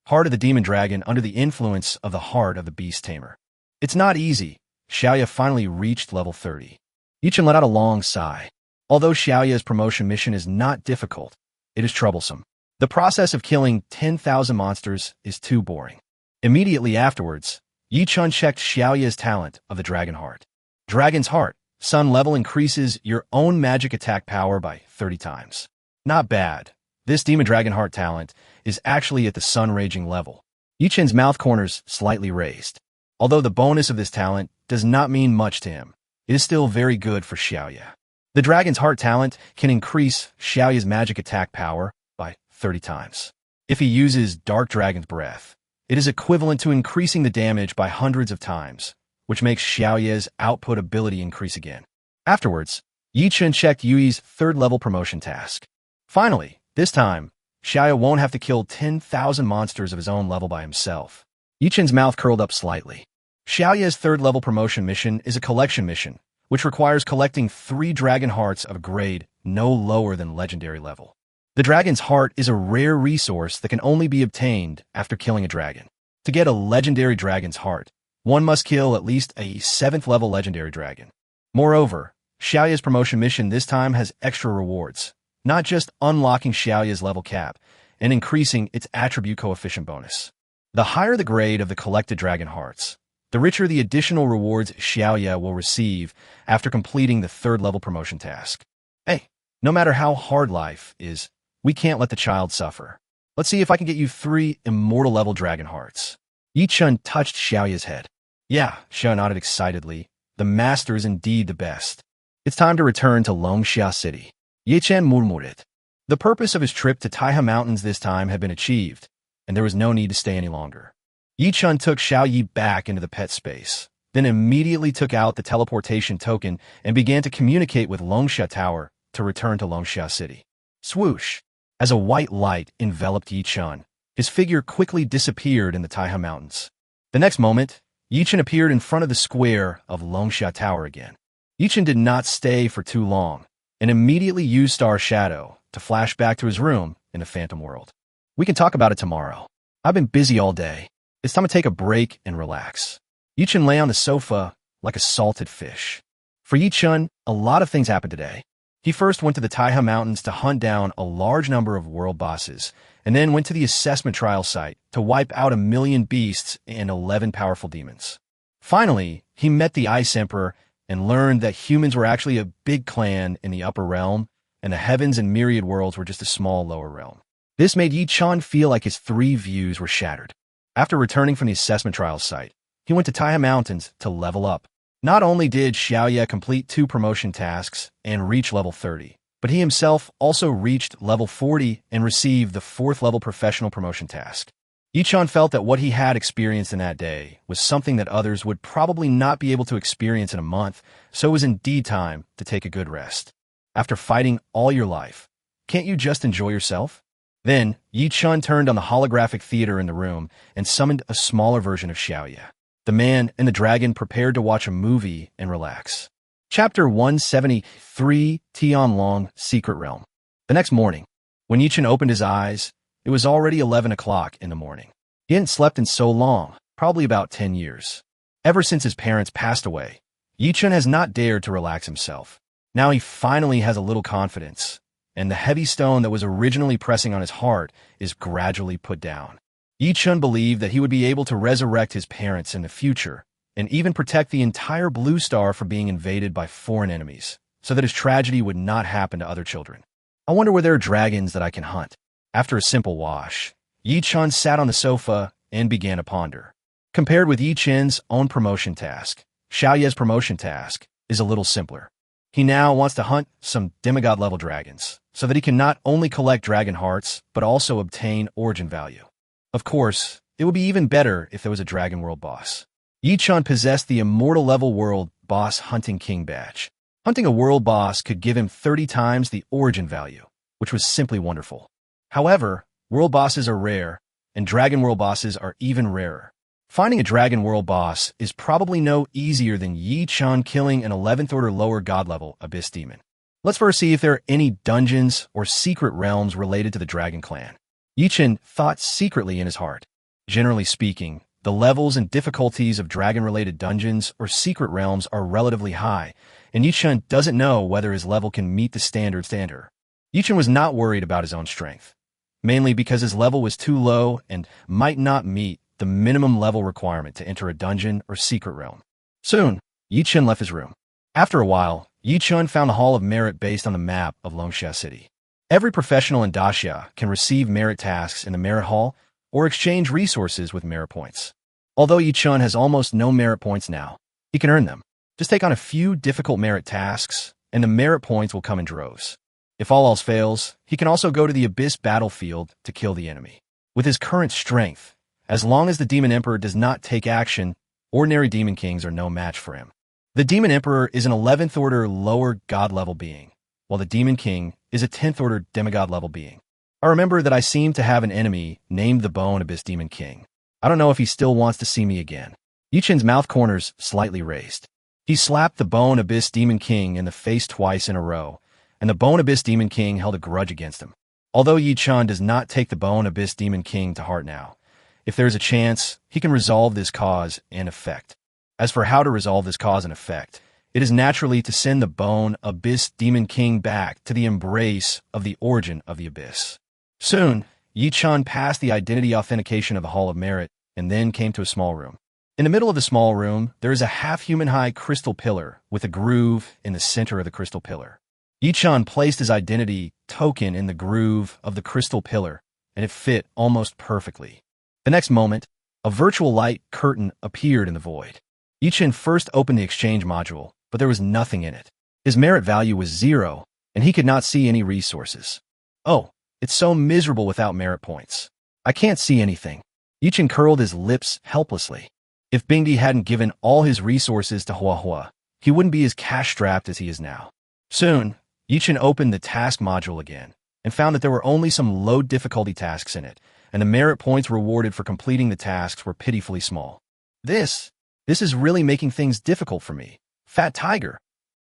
Heart of the Demon Dragon, under the influence of the Heart of the Beast Tamer. It's not easy. Xiaoya finally reached level 30. Yichen let out a long sigh. Although Xiaoya's promotion mission is not difficult, it is troublesome. The process of killing 10,000 monsters is too boring. Immediately afterwards, Yichen checked Xiaoya's talent of the Dragon Heart. Dragon's Heart. Sun level increases your own magic attack power by 30 times. Not bad. This Demon Dragon Heart talent is actually at the Sun Raging level. Yichen's mouth corners slightly raised. Although the bonus of this talent does not mean much to him, it is still very good for Xiaoya. The Dragon's Heart talent can increase Xiaoya's magic attack power by 30 times. If he uses Dark Dragon's Breath, it is equivalent to increasing the damage by hundreds of times, which makes Xiaoya's output ability increase again. Afterwards, Yichen checked Yui's third-level promotion task. Finally, this time, Xiaoya won't have to kill 10,000 monsters of his own level by himself. Yichen's mouth curled up slightly. Xiaoya's third-level promotion mission is a collection mission, which requires collecting 3 Dragon Hearts of a grade no lower than legendary level. The Dragon's Heart is a rare resource that can only be obtained after killing a dragon. To get a legendary Dragon's Heart, one must kill at least a 7th-level legendary dragon. Moreover, Xiaoya's promotion mission this time has extra rewards, not just unlocking Xiaoya's level cap and increasing its attribute coefficient bonus. The higher the grade of the collected Dragon Hearts, the richer the additional rewards Xiaoya will receive after completing the third-level promotion task. Hey, no matter how hard life is, we can't let the child suffer. Let's see if I can get you 3 immortal-level Dragon Hearts. Yichen touched Xiaoya's head. Yeah, Xiaoya nodded excitedly. The master is indeed the best. It's time to return to Longxia City. Yichen murmured. The purpose of his trip to Taiha Mountains this time had been achieved, and there was no need to stay any longer. Yichen took Xiaoyi back into the pet space, then immediately took out the teleportation token and began to communicate with Longxia Tower to return to Longxia City. Swoosh! As a white light enveloped Yichen, his figure quickly disappeared in the Taiha Mountains. The next moment, Yichen appeared in front of the square of Longxia Tower again. Yichen did not stay for too long, and immediately used Star Shadow to flash back to his room in the Phantom World. We can talk about it tomorrow. I've been busy all day. It's time to take a break and relax. Yichen lay on the sofa like a salted fish. For Yichen, a lot of things happened today. He first went to the Taiha Mountains to hunt down a large number of world bosses, and then went to the assessment trial site to wipe out 1,000,000 beasts and 11 powerful demons. Finally, he met the Ice Emperor and learned that humans were actually a big clan in the upper realm, and the heavens and myriad worlds were just a small lower realm. This made Yichen feel like his 3 views were shattered. After returning from the assessment trial site, he went to Taiha Mountains to level up. Not only did Xiaoya complete 2 promotion tasks and reach level 30, but he himself also reached level 40 and received the 4th-level professional promotion task. Yichen felt that what he had experienced in that day was something that others would probably not be able to experience in a month, so it was indeed time to take a good rest. After fighting all your life, can't you just enjoy yourself? Then, Yichen turned on the holographic theater in the room and summoned a smaller version of Xiaoya. The man and the dragon prepared to watch a movie and relax. Chapter 173, Tianlong, Secret Realm. The next morning, when Yichen opened his eyes, it was already 11 o'clock in the morning. He hadn't slept in so long, probably about 10 years. Ever since his parents passed away, Yichen has not dared to relax himself. Now he finally has a little confidence, and the heavy stone that was originally pressing on his heart is gradually put down. Yichen believed that he would be able to resurrect his parents in the future, and even protect the entire Blue Star from being invaded by foreign enemies, so that his tragedy would not happen to other children. I wonder where there are dragons that I can hunt. After a simple wash, Yi Chun sat on the sofa and began to ponder. Compared with Yi Chen's own promotion task, Xiao Ye's promotion task is a little simpler. He now wants to hunt some demigod-level dragons, so that he can not only collect dragon hearts, but also obtain origin value. Of course, it would be even better if there was a Dragon World boss. Yi Chun possessed the Immortal Level World Boss Hunting King badge. Hunting a world boss could give him 30 times the origin value, which was simply wonderful. However, world bosses are rare, and Dragon World bosses are even rarer. Finding a Dragon World boss is probably no easier than Yi Chun killing an 11th order lower god level Abyss Demon. Let's first see if there are any dungeons or secret realms related to the Dragon Clan. Yi Chun thought secretly in his heart. Generally speaking, the levels and difficulties of dragon-related dungeons or secret realms are relatively high, and Yi Chun doesn't know whether his level can meet the standard. Yi Chun was not worried about his own strength, mainly because his level was too low and might not meet the minimum level requirement to enter a dungeon or secret realm. Soon, Yi Chun left his room. After a while, Yi Chun found a Hall of Merit based on the map of Longxia City. Every professional in Daxia can receive merit tasks in the Merit Hall or exchange resources with merit points. Although Yi Chun has almost no merit points now, he can earn them. Just take on a few difficult merit tasks, and the merit points will come in droves. If all else fails, he can also go to the Abyss battlefield to kill the enemy. With his current strength, as long as the Demon Emperor does not take action, ordinary Demon Kings are no match for him. The Demon Emperor is an 11th order lower god level being, while the Demon King is a 10th order demigod level being. I remember that I seem to have an enemy named the Bone Abyss Demon King. I don't know if he still wants to see me again. Yi Chun's mouth corners slightly raised. He slapped the Bone Abyss Demon King in the face twice in a row, and the Bone Abyss Demon King held a grudge against him. Although Yi Chun does not take the Bone Abyss Demon King to heart now, if there is a chance, he can resolve this cause and effect. As for how to resolve this cause and effect, it is naturally to send the Bone Abyss Demon King back to the embrace of the origin of the Abyss. Soon, Yi Chun passed the identity authentication of the Hall of Merit and then came to a small room. In the middle of the small room, there is a half-human-high crystal pillar with a groove in the center of the crystal pillar. Yi Chun placed his identity token in the groove of the crystal pillar, and it fit almost perfectly. The next moment, a virtual light curtain appeared in the void. Yi Chun first opened the exchange module, but there was nothing in it. His merit value was 0, and he could not see any resources. Oh, it's so miserable without merit points. I can't see anything. Yi Chun curled his lips helplessly. If Bingdi hadn't given all his resources to Hua Hua, he wouldn't be as cash-strapped as he is now. Soon, Yi Chun opened the task module again and found that there were only some low difficulty tasks in it, and the merit points rewarded for completing the tasks were pitifully small. This is really making things difficult for me. Fat Tiger.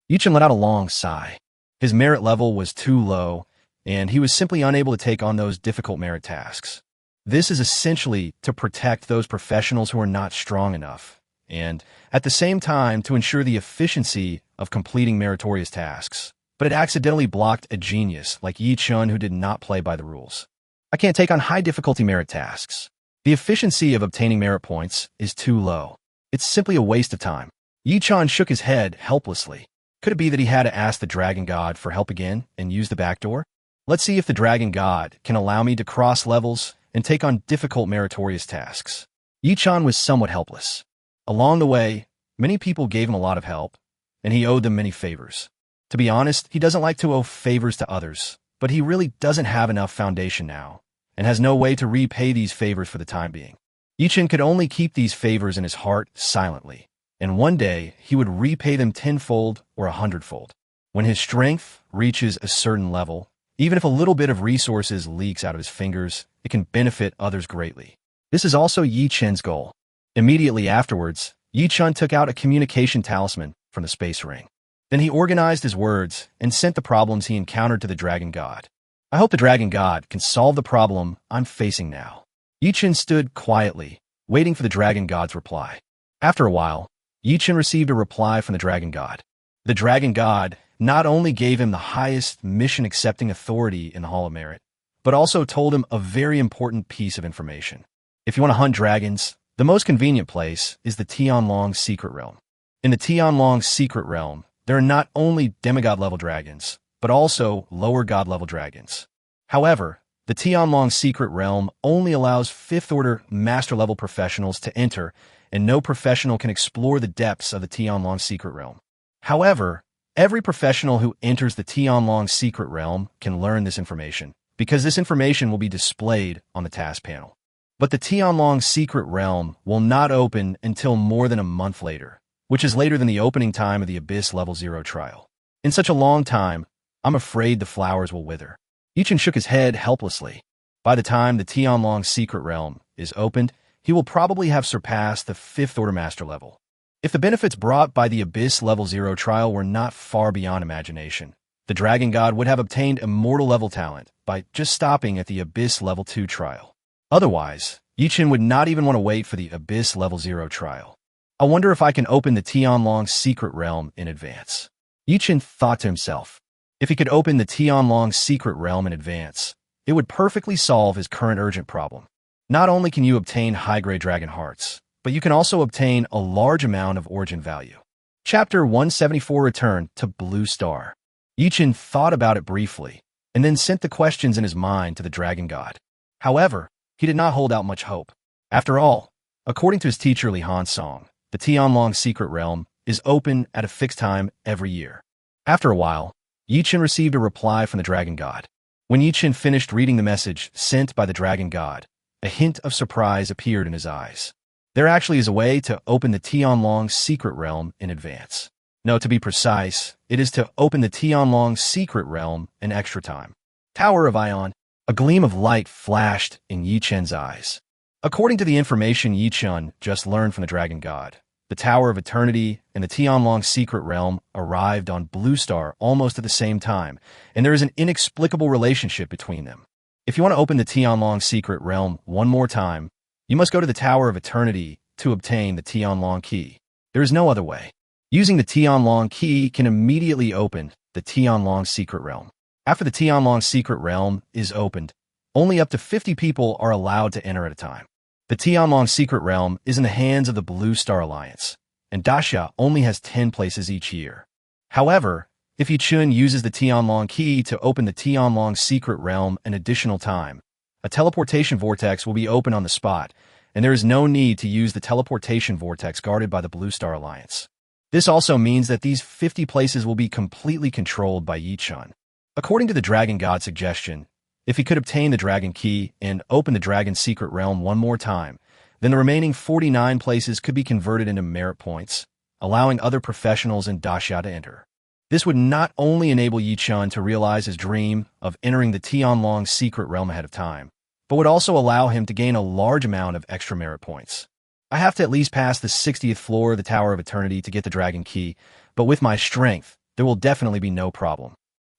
Yi Chun let out a long sigh. His merit level was too low, and he was simply unable to take on those difficult merit tasks. This is essentially to protect those professionals who are not strong enough, and at the same time to ensure the efficiency of completing meritorious tasks. But it accidentally blocked a genius like Yi Chun who did not play by the rules. I can't take on high difficulty merit tasks. The efficiency of obtaining merit points is too low. It's simply a waste of time. Yi Chun shook his head helplessly. Could it be that he had to ask the Dragon God for help again and use the back door? Let's see if the Dragon God can allow me to cross levels and take on difficult meritorious tasks. Yi Chun was somewhat helpless. Along the way, many people gave him a lot of help, and he owed them many favors. To be honest, he doesn't like to owe favors to others, but he really doesn't have enough foundation now, and has no way to repay these favors for the time being. Yi Chun could only keep these favors in his heart silently, and one day he would repay them tenfold or 100-fold. When his strength reaches a certain level, even if a little bit of resources leaks out of his fingers, it can benefit others greatly. This is also Yi Chun's goal. Immediately afterwards, Yi Chun took out a communication talisman from the space ring. Then he organized his words and sent the problems he encountered to the Dragon God. I hope the Dragon God can solve the problem I'm facing now. Yi Chun stood quietly, waiting for the Dragon God's reply. After a while, Yi Chun received a reply from the Dragon God. The Dragon God not only gave him the highest mission-accepting authority in the Hall of Merit, but also told him a very important piece of information. If you want to hunt dragons, the most convenient place is the Tianlong Secret Realm. In the Tianlong Secret Realm, there are not only demigod-level dragons, but also lower god-level dragons. However, the Tianlong Secret Realm only allows 5th-order master-level professionals to enter, and no professional can explore the depths of the Tianlong Secret Realm. However, every professional who enters the Tianlong Secret Realm can learn this information, because this information will be displayed on the task panel. But the Tianlong Secret Realm will not open until more than a month later, which is later than the opening time of the Abyss Level 0 trial. In such a long time, I'm afraid the flowers will wither. Yichen shook his head helplessly. By the time the Tianlong Secret Realm is opened, he will probably have surpassed the 5th-order master level. If the benefits brought by the Abyss Level 0 trial were not far beyond imagination, the Dragon God would have obtained immortal level talent by just stopping at the Abyss Level 2 trial. Otherwise, Yichen would not even want to wait for the Abyss Level 0 trial. I wonder if I can open the Tianlong Secret Realm in advance. Yichen thought to himself. If he could open the Tianlong Secret Realm in advance, it would perfectly solve his current urgent problem. Not only can you obtain high-grade dragon hearts, but you can also obtain a large amount of origin value. Chapter 174 Return to Blue Star. Yichen thought about it briefly, and then sent the questions in his mind to the Dragon God. However, he did not hold out much hope. After all, according to his teacher Li Hansong, the Tianlong Secret Realm is open at a fixed time every year. After a while, Yichen received a reply from the Dragon God. When Yichen finished reading the message sent by the Dragon God, a hint of surprise appeared in his eyes. There actually is a way to open the Tianlong Secret Realm in advance. No, to be precise, it is to open the Tianlong Secret Realm in extra time. Tower of Ion. A gleam of light flashed in Yichen's eyes. According to the information Yichen just learned from the Dragon God, the Tower of Eternity and the Tianlong Secret Realm arrived on Blue Star almost at the same time, and there is an inexplicable relationship between them. If you want to open the Tianlong Secret Realm one more time, you must go to the Tower of Eternity to obtain the Tianlong Key. There is no other way. Using the Tianlong Key can immediately open the Tianlong Secret Realm. After the Tianlong Secret Realm is opened, only up to 50 people are allowed to enter at a time. The Tianlong Secret Realm is in the hands of the Blue Star Alliance, and Daxia only has 10 places each year. However, if Yichen uses the Tianlong Key to open the Tianlong Secret Realm an additional time, a teleportation vortex will be open on the spot, and there is no need to use the teleportation vortex guarded by the Blue Star Alliance. This also means that these 50 places will be completely controlled by Yichen. According to the Dragon God's suggestion, if he could obtain the Dragon Key and open the Dragon Secret Realm one more time, then the remaining 49 places could be converted into merit points, allowing other professionals in Daxia to enter. This would not only enable Yichen to realize his dream of entering the Tianlong Secret Realm ahead of time, but would also allow him to gain a large amount of extra merit points. I have to at least pass the 60th floor of the Tower of Eternity to get the Dragon Key, but with my strength, there will definitely be no problem.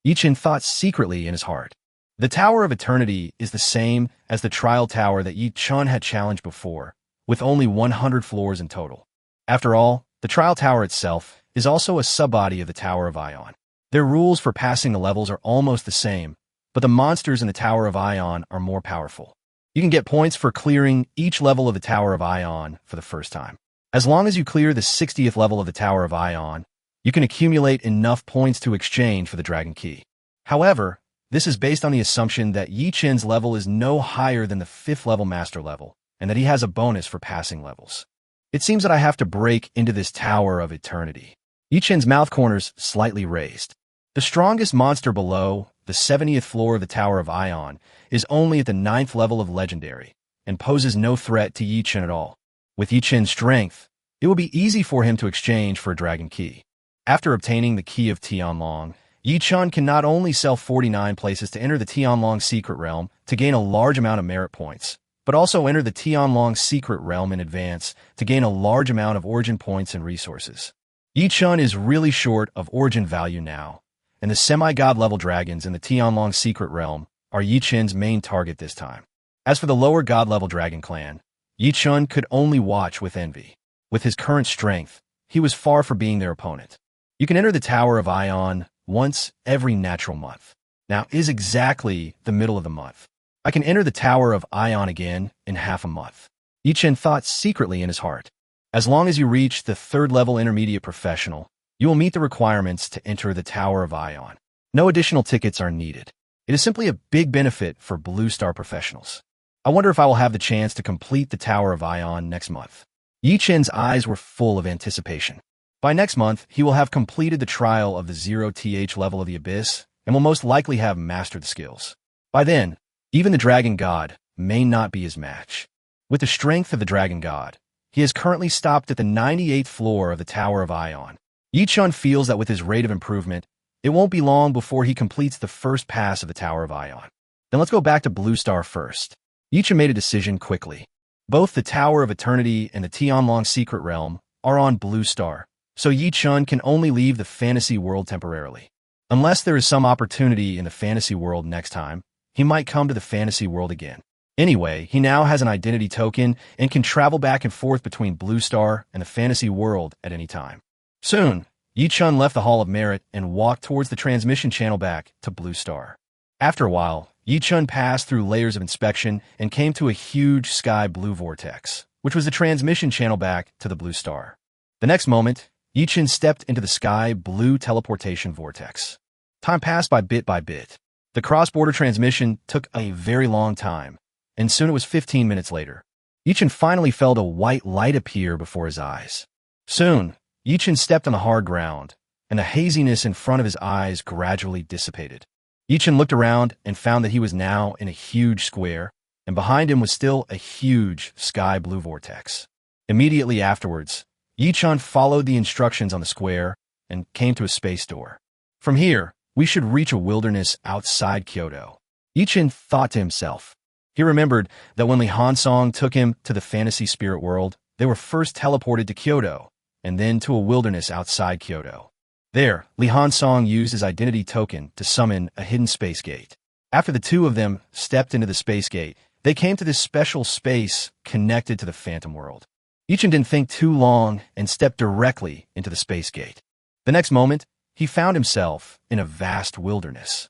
Yichen thought secretly in his heart. The Tower of Eternity is the same as the Trial Tower that Yichen had challenged before, with only 100 floors in total. After all, the Trial Tower itself is also a subbody of the Tower of Ion. Their rules for passing the levels are almost the same, but the monsters in the Tower of Ion are more powerful. You can get points for clearing each level of the Tower of Ion for the first time. As long as you clear the 60th level of the Tower of Ion, you can accumulate enough points to exchange for the Dragon Key. However, this is based on the assumption that Yichen's level is no higher than the 5th level master level, and that he has a bonus for passing levels. It seems that I have to break into this Tower of Eternity. Yichen's mouth corners slightly raised. The strongest monster below, the 70th floor of the Tower of Ion, is only at the 9th level of Legendary, and poses no threat to Yichen at all. With Yichen's strength, it will be easy for him to exchange for a Dragon Key. After obtaining the Key of Tianlong, Yichen can not only sell 49 places to enter the Tianlong Secret Realm to gain a large amount of merit points, but also enter the Tianlong Secret Realm in advance to gain a large amount of origin points and resources. Yichen is really short of origin value now, and the semi-god level dragons in the Tianlong Secret Realm are Yichen's main target this time. As for the lower god level dragon clan, Yichen could only watch with envy. With his current strength, he was far from being their opponent. You can enter the Tower of Ion once every natural month. Now is exactly the middle of the month. I can enter the Tower of Ion again in half a month. Yichen thought secretly in his heart. As long as you reach the 3rd level intermediate professional, you will meet the requirements to enter the Tower of Ion. No additional tickets are needed. It is simply a big benefit for Blue Star professionals. I wonder if I will have the chance to complete the Tower of Ion next month. Yi Chen's eyes were full of anticipation. By next month, he will have completed the trial of the 0th level of the Abyss and will most likely have mastered the skills. By then, even the Dragon God may not be his match. With the strength of the Dragon God, he has currently stopped at the 98th floor of the Tower of Ion. Yi Chen feels that with his rate of improvement, it won't be long before he completes the first pass of the Tower of Ion. Then let's go back to Blue Star first. Yi Chen made a decision quickly. Both the Tower of Eternity and the Tianlong Secret Realm are on Blue Star, so Yi Chen can only leave the fantasy world temporarily. Unless there is some opportunity in the fantasy world next time, he might come to the fantasy world again. Anyway, he now has an identity token and can travel back and forth between Blue Star and the fantasy world at any time. Soon, Yi Chen left the Hall of Merit and walked towards the transmission channel back to Blue Star. After a while, Yi Chen passed through layers of inspection and came to a huge sky blue vortex, which was the transmission channel back to the Blue Star. The next moment, Yi Chen stepped into the sky blue teleportation vortex. Time passed by bit. The cross-border transmission took a very long time, and soon it was 15 minutes later. Yi Chen finally felt a white light appear before his eyes. Soon, Yi Chen stepped on the hard ground, and the haziness in front of his eyes gradually dissipated. Yi Chen looked around and found that he was now in a huge square, and behind him was still a huge sky blue vortex. Immediately afterwards, Yi Chen followed the instructions on the square and came to a space door. From here, we should reach a wilderness outside Kyoto. Yi Chen thought to himself. He remembered that when Li Hansong took him to the fantasy spirit world, they were first teleported to Kyoto, and then to a wilderness outside Kyoto. There, Li Hansong used his identity token to summon a hidden space gate. After the two of them stepped into the space gate, they came to this special space connected to the phantom world. Yi Chen didn't think too long and stepped directly into the space gate. The next moment, he found himself in a vast wilderness.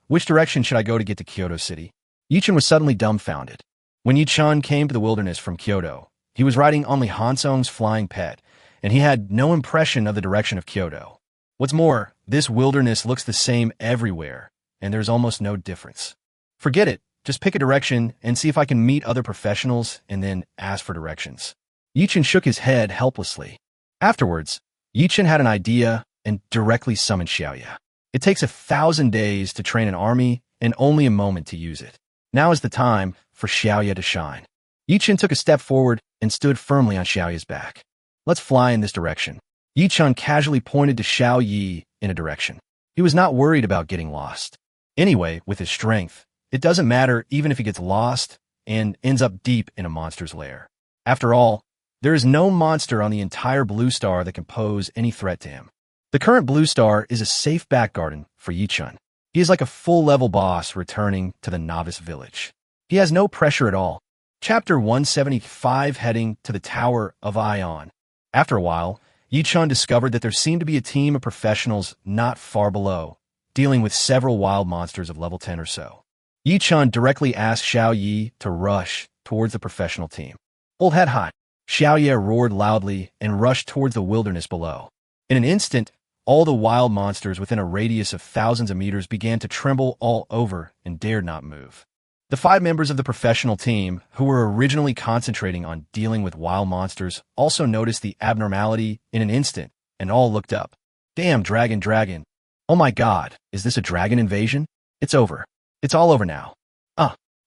Which direction should I go to get to Kyoto City? Yi Chen was suddenly dumbfounded. When Yi Chen came to the wilderness from Kyoto, he was riding on Li Hansong's flying pet, and he had no impression of the direction of Kyoto. What's more, this wilderness looks the same everywhere, and there's almost no difference. Forget it. Just pick a direction and see if I can meet other professionals and then ask for directions. Yi Chen shook his head helplessly. Afterwards, Yi Chen had an idea and directly summoned Xiaoya. It takes 1,000 days to train an army and only a moment to use it. Now is the time for Xiaoya to shine. Yi Chen took a step forward and stood firmly on Xiaoya's back. Let's fly in this direction. Yi Chen casually pointed to Xiao Yi in a direction. He was not worried about getting lost. Anyway, with his strength, it doesn't matter even if he gets lost and ends up deep in a monster's lair. After all, there is no monster on the entire Blue Star that can pose any threat to him. The current Blue Star is a safe back garden for Yi Chen. He is like a full-level boss returning to the novice village. He has no pressure at all. Chapter 175 heading to the Tower of Ion. After a while, Yi Chen discovered that there seemed to be a team of professionals not far below, dealing with several wild monsters of level 10 or so. Yi Chen directly asked Xiao Yi to rush towards the professional team. Hold head high. Xiao Yi roared loudly and rushed towards the wilderness below. In an instant, all the wild monsters within a radius of thousands of meters began to tremble all over and dared not move. The 5 members of the professional team, who were originally concentrating on dealing with wild monsters, also noticed the abnormality in an instant and all looked up. Damn, dragon. Oh my god, is this a dragon invasion? It's over. It's all over now.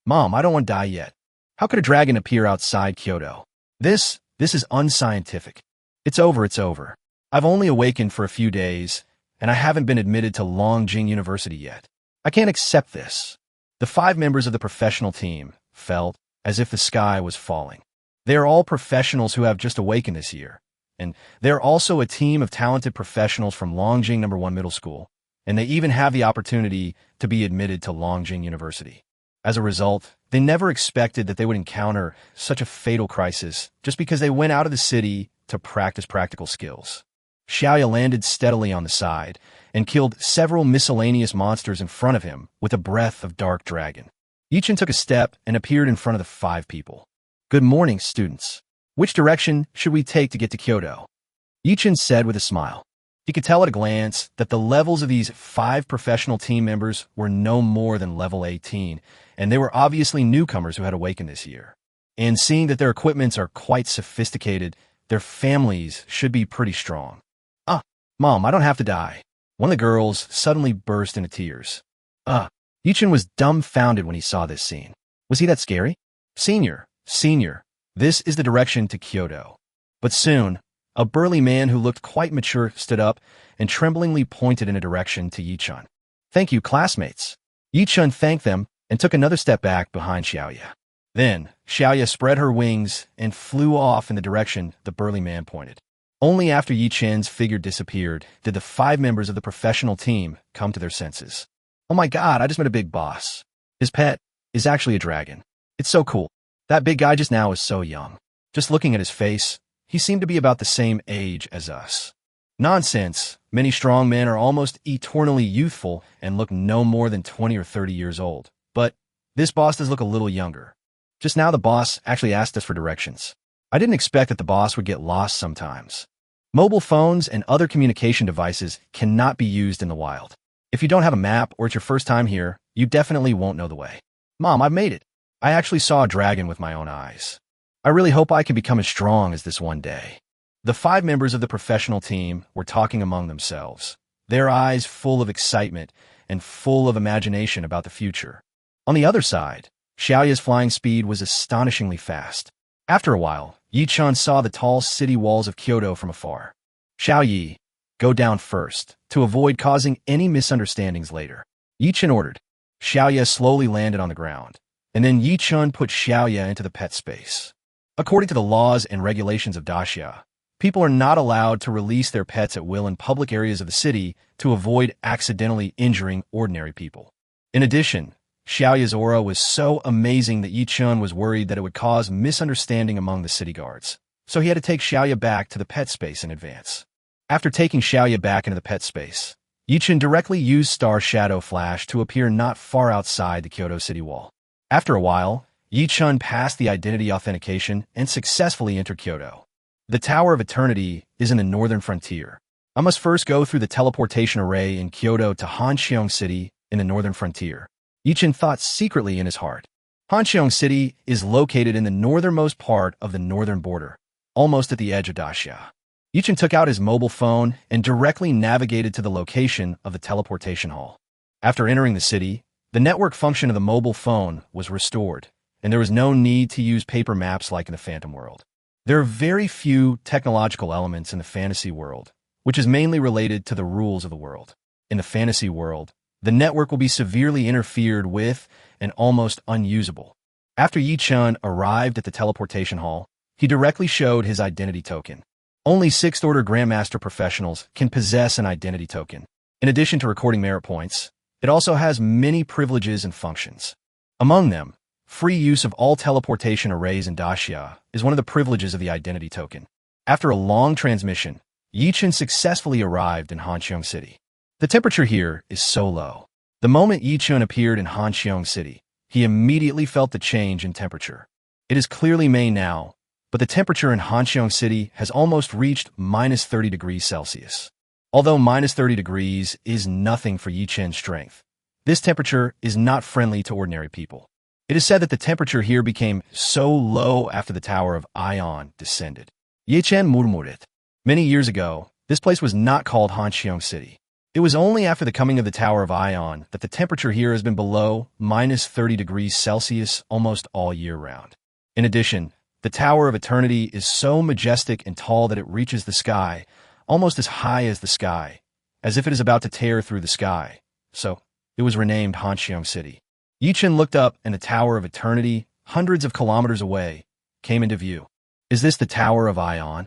Mom, I don't want to die yet. How could a dragon appear outside Kyoto? This is unscientific. It's over. I've only awakened for a few days, and I haven't been admitted to Longjing University yet. I can't accept this. The 5 members of the professional team felt as if the sky was falling. They are all professionals who have just awakened this year, and they're also a team of talented professionals from Longjing No. 1 Middle School, and they even have the opportunity to be admitted to Longjing University. As a result, they never expected that they would encounter such a fatal crisis just because they went out of the city to practice practical skills. Xiaoya landed steadily on the side and killed several miscellaneous monsters in front of him with a breath of dark dragon. Yi Chen took a step and appeared in front of the 5 people. Good morning, students. Which direction should we take to get to Kyoto? Yi Chen said with a smile. He could tell at a glance that the levels of these 5 professional team members were no more than level 18, and they were obviously newcomers who had awakened this year. And seeing that their equipments are quite sophisticated, their families should be pretty strong. Ah, Mom, I don't have to die. One of the girls suddenly burst into tears. Yichun was dumbfounded when he saw this scene. Was he that scary? Senior, this is the direction to Kyoto. But soon, a burly man who looked quite mature stood up and tremblingly pointed in a direction to Yichun. Thank you, classmates. Yichun thanked them and took another step back behind Xiaoya. Then, Xiaoya spread her wings and flew off in the direction the burly man pointed. Only after Yichun's figure disappeared did the 5 members of the professional team come to their senses. Oh my god, I just met a big boss. His pet is actually a dragon. It's so cool. That big guy just now is so young. Just looking at his face, he seemed to be about the same age as us. Nonsense. Many strong men are almost eternally youthful and look no more than 20 or 30 years old. But this boss does look a little younger. Just now the boss actually asked us for directions. I didn't expect that the boss would get lost sometimes. Mobile phones and other communication devices cannot be used in the wild. If you don't have a map or it's your first time here, you definitely won't know the way. Mom, I've made it. I actually saw a dragon with my own eyes. I really hope I can become as strong as this one day. The 5 members of the professional team were talking among themselves, their eyes full of excitement and full of imagination about the future. On the other side, Xiaoya's flying speed was astonishingly fast. After a while, Yichun saw the tall city walls of Kyoto from afar. Xiaoyi, go down first, to avoid causing any misunderstandings later. Yichun ordered. Xiaoya slowly landed on the ground, and then Yichun put Xiaoya into the pet space. According to the laws and regulations of Daxia, people are not allowed to release their pets at will in public areas of the city to avoid accidentally injuring ordinary people. In addition, Xiaoya's aura was so amazing that Yichun was worried that it would cause misunderstanding among the city guards, so he had to take Xiaoya back to the pet space in advance. After taking Xiaoya back into the pet space, Yichun directly used Star Shadow Flash to appear not far outside the Kyoto city wall. After a while, Yichun passed the identity authentication and successfully entered Kyoto. The Tower of Eternity is in the northern frontier. I must first go through the teleportation array in Kyoto to Hanxiong City in the northern frontier. Yichun thought secretly in his heart. Hanxiong City is located in the northernmost part of the northern border, almost at the edge of Daxia. Yichun took out his mobile phone and directly navigated to the location of the teleportation hall. After entering the city, the network function of the mobile phone was restored, and there was no need to use paper maps like in the Phantom world. There are very few technological elements in the fantasy world, which is mainly related to the rules of the world. In the fantasy world, the network will be severely interfered with and almost unusable. After Yichun arrived at the teleportation hall, he directly showed his identity token. Only 6th-order Grandmaster professionals can possess an identity token. In addition to recording merit points, it also has many privileges and functions. Among them, free use of all teleportation arrays in Daxia is one of the privileges of the identity token. After a long transmission, Yichun successfully arrived in Hanxiong City. The temperature here is so low. The moment Yichun appeared in Hanxiong City, he immediately felt the change in temperature. It is clearly May now, but the temperature in Hanxiong City has almost reached minus 30 degrees Celsius. Although minus 30 degrees is nothing for Yichun's strength, this temperature is not friendly to ordinary people. It is said that the temperature here became so low after the Tower of Ion descended. Yichun murmured. Many years ago, this place was not called Hanxiong City. It was only after the coming of the Tower of Ion that the temperature here has been below minus 30 degrees Celsius almost all year round. In addition, the Tower of Eternity is so majestic and tall that it reaches the sky, almost as high as the sky, as if it is about to tear through the sky. So, it was renamed Hanxiong City. Yichun looked up and the Tower of Eternity, hundreds of kilometers away, came into view. Is this the Tower of Ion?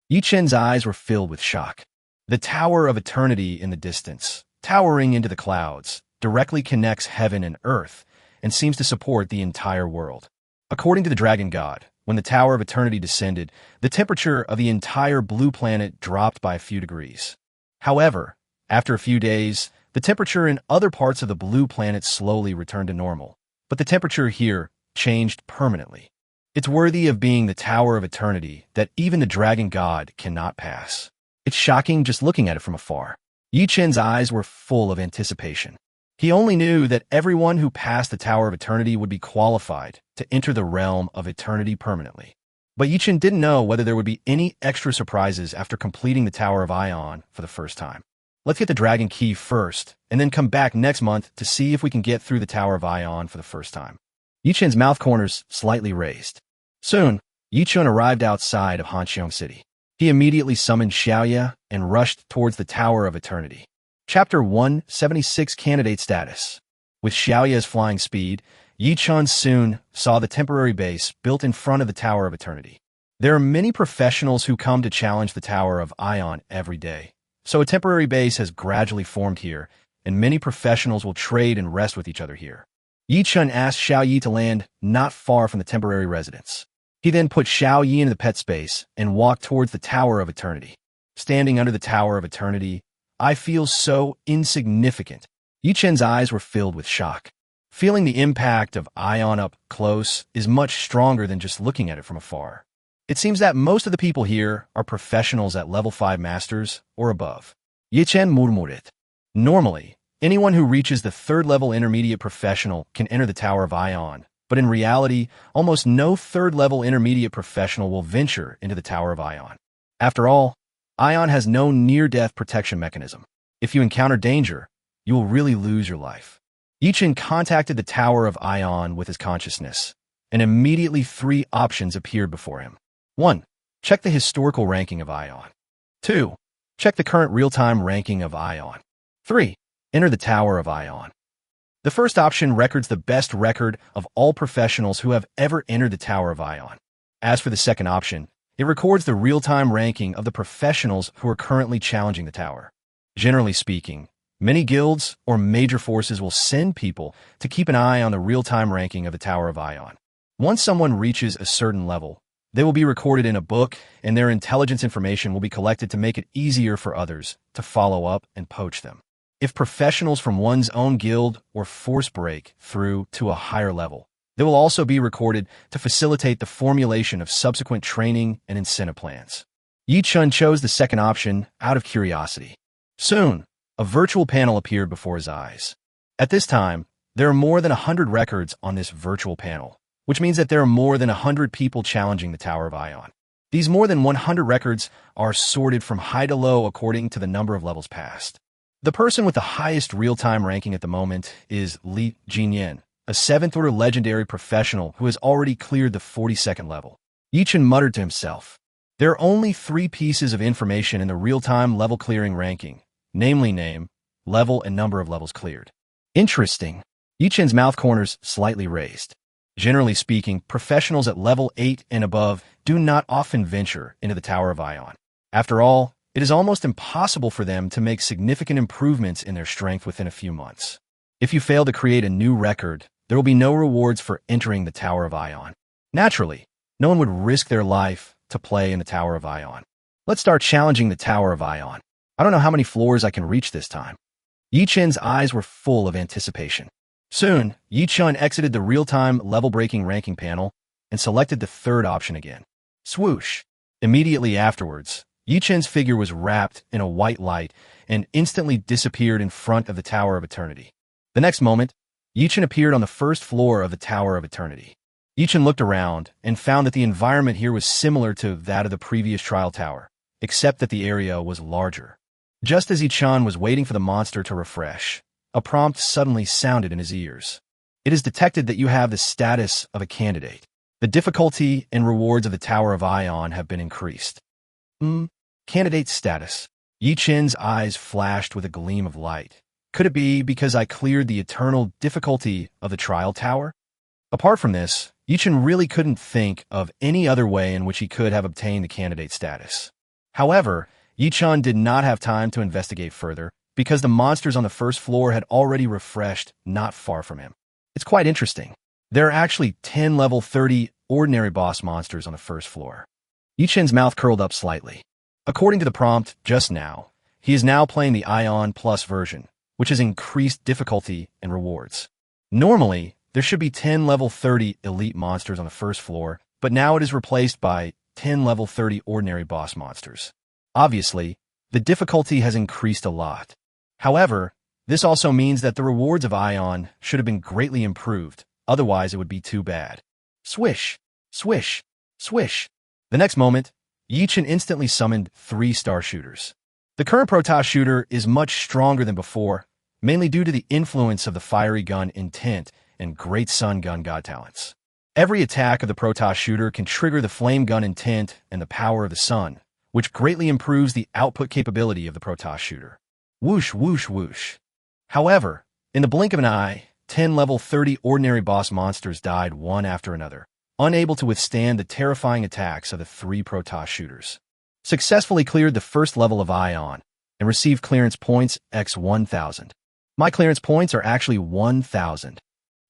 Yichun's eyes were filled with shock. The Tower of Eternity in the distance, towering into the clouds, directly connects heaven and earth and seems to support the entire world. According to the Dragon God, when the Tower of Eternity descended, the temperature of the entire blue planet dropped by a few degrees. However, after a few days, the temperature in other parts of the blue planet slowly returned to normal, but the temperature here changed permanently. It's worthy of being the Tower of Eternity that even the Dragon God cannot pass. It's shocking just looking at it from afar. Yi Chen's eyes were full of anticipation. He only knew that everyone who passed the Tower of Eternity would be qualified to enter the realm of eternity permanently. But Yi Chen didn't know whether there would be any extra surprises after completing the Tower of Ion for the first time. Let's get the Dragon Key first, and then come back next month to see if we can get through the Tower of Ion for the first time. Yi Chen's mouth corners slightly raised. Soon, Yi Chen arrived outside of Hanxiong City. He immediately summoned Xiaoya and rushed towards the Tower of Eternity. Chapter 176 Candidate Status. With Xiaoya's flying speed, Yi Chen soon saw the temporary base built in front of the Tower of Eternity. There are many professionals who come to challenge the Tower of Ion every day, so a temporary base has gradually formed here, and many professionals will trade and rest with each other here. Yi Chen asked Xiao Yi to land not far from the temporary residence. He then put Xiao Yi into the pet space and walked towards the Tower of Eternity. Standing under the Tower of Eternity, I feel so insignificant. Yi Chen's eyes were filled with shock. Feeling the impact of Ion up close is much stronger than just looking at it from afar. It seems that most of the people here are professionals at level 5 masters or above. Yi Chen murmured. Normally, anyone who reaches the 3rd level intermediate professional can enter the Tower of Ion, but in reality, almost no 3rd level intermediate professional will venture into the Tower of Ion. After all, Ion has no near-death protection mechanism. If you encounter danger, you will really lose your life. Yi Chen contacted the Tower of Ion with his consciousness, and immediately 3 options appeared before him. 1. Check the historical ranking of Ion. 2. Check the current real-time ranking of Ion. 3. Enter the Tower of Ion. The first option records the best record of all professionals who have ever entered the Tower of Ion. As for the second option, it records the real-time ranking of the professionals who are currently challenging the tower. Generally speaking, many guilds or major forces will send people to keep an eye on the real-time ranking of the Tower of Ion. Once someone reaches a certain level, they will be recorded in a book, and their intelligence information will be collected to make it easier for others to follow up and poach them. If professionals from one's own guild or force break through to a higher level, they will also be recorded to facilitate the formulation of subsequent training and incentive plans. Yi Chen chose the second option out of curiosity. Soon, a virtual panel appeared before his eyes. At this time, there are more than 100 records on this virtual panel, which means that there are more than 100 people challenging the Tower of Ion. These more than 100 records are sorted from high to low according to the number of levels passed. The person with the highest real-time ranking at the moment is Li Jinyan, a 7th-order legendary professional who has already cleared the 42nd level. Yi Chen muttered to himself. There are only 3 pieces of information in the real-time level clearing ranking, namely name, level, and number of levels cleared. Interesting. Yi Chen's mouth corners slightly raised. Generally speaking, professionals at level 8 and above do not often venture into the Tower of Ion. After all, it is almost impossible for them to make significant improvements in their strength within a few months. If you fail to create a new record, there will be no rewards for entering the Tower of Ion. Naturally, no one would risk their life to play in the Tower of Ion. Let's start challenging the Tower of Ion. I don't know how many floors I can reach this time. Yi Chen's eyes were full of anticipation. Soon, Yi Chen exited the real-time level-breaking ranking panel and selected the 3rd option again. Swoosh! Immediately afterwards, Yi Chen's figure was wrapped in a white light and instantly disappeared in front of the Tower of Eternity. The next moment, Yi Chen appeared on the 1st floor of the Tower of Eternity. Yi Chen looked around and found that the environment here was similar to that of the previous trial tower, except that the area was larger. Just as Yi Chen was waiting for the monster to refresh, a prompt suddenly sounded in his ears. It is detected that you have the status of a candidate. The difficulty and rewards of the Tower of Ion have been increased. Candidate status. Yi Chen's eyes flashed with a gleam of light. Could it be because I cleared the eternal difficulty of the trial tower? Apart from this, Yi Chen really couldn't think of any other way in which he could have obtained the candidate status. However, Yi Chen did not have time to investigate further because the monsters on the 1st floor had already refreshed not far from him. It's quite interesting. There are actually 10 level 30 ordinary boss monsters on the 1st floor. Yi Chen's mouth curled up slightly. According to the prompt just now, he is now playing the Ion Plus version, which has increased difficulty and rewards. Normally, there should be 10 level 30 elite monsters on the 1st floor, but now it is replaced by 10 level 30 ordinary boss monsters. Obviously, the difficulty has increased a lot. However, this also means that the rewards of Ion should have been greatly improved, otherwise it would be too bad. Swish, swish, swish. The next moment, Yichen instantly summoned 3 star shooters. The current Protoss shooter is much stronger than before, mainly due to the influence of the fiery gun intent and Great Sun gun god talents. Every attack of the Protoss shooter can trigger the flame gun intent and the power of the sun, which greatly improves the output capability of the Protoss shooter. Whoosh, whoosh, whoosh. However, in the blink of an eye, 10 level 30 ordinary boss monsters died one after another, unable to withstand the terrifying attacks of the 3 Protoss shooters. Successfully cleared the first level of Ion and received clearance points x 1000. My clearance points are actually 1000.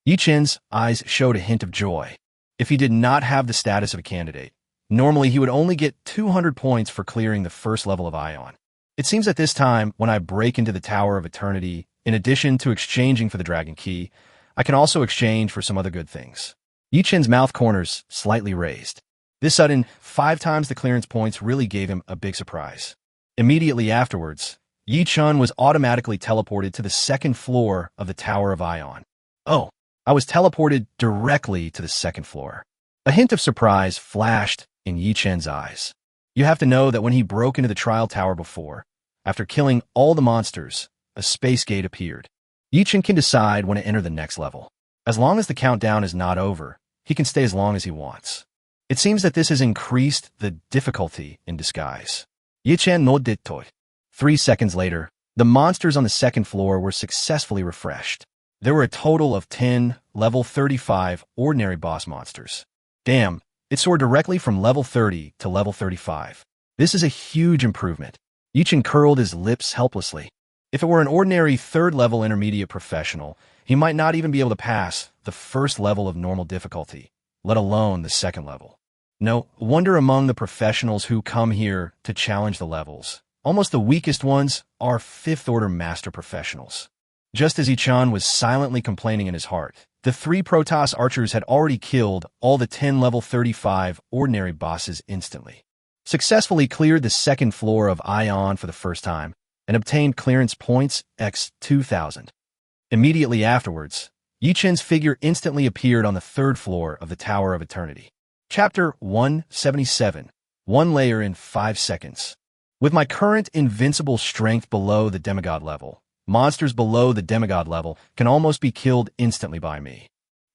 Yichen's eyes showed a hint of joy. If he did not have the status of a candidate, normally he would only get 200 points for clearing the first level of Ion. It seems that this time, when I break into the Tower of Eternity, in addition to exchanging for the Dragon Key, I can also exchange for some other good things. Yichen's mouth corners slightly raised. This sudden 5 times the clearance points really gave him a big surprise. Immediately afterwards, Yichen was automatically teleported to the 2nd floor of the Tower of Ion. Oh, I was teleported directly to the 2nd floor. A hint of surprise flashed in Yichen's eyes. You have to know that when he broke into the trial tower before, after killing all the monsters, a space gate appeared. Yichen can decide when to enter the next level. As long as the countdown is not over, he can stay as long as he wants. It seems that this has increased the difficulty in disguise. Yichen no dittoy. 3 seconds later, the monsters on the 2nd floor were successfully refreshed. There were a total of 10 level 35 ordinary boss monsters. Damn, it soared directly from level 30 to level 35. This is a huge improvement. Yichen curled his lips helplessly. If it were an ordinary 3rd level intermediate professional, he might not even be able to pass the 1st level of normal difficulty, let alone the 2nd level. No wonder among the professionals who come here to challenge the levels, almost the weakest ones are 5th order master professionals. Just as Yichen was silently complaining in his heart, the 3 Protoss archers had already killed all the 10 level 35 ordinary bosses instantly, successfully cleared the 2nd floor of Ion for the first time, and obtained clearance points x 2000. Immediately afterwards, Yichen's figure instantly appeared on the 3rd floor of the Tower of Eternity. Chapter 177, 1 layer in 5 seconds. With my current invincible strength below the demigod level, monsters below the demigod level can almost be killed instantly by me.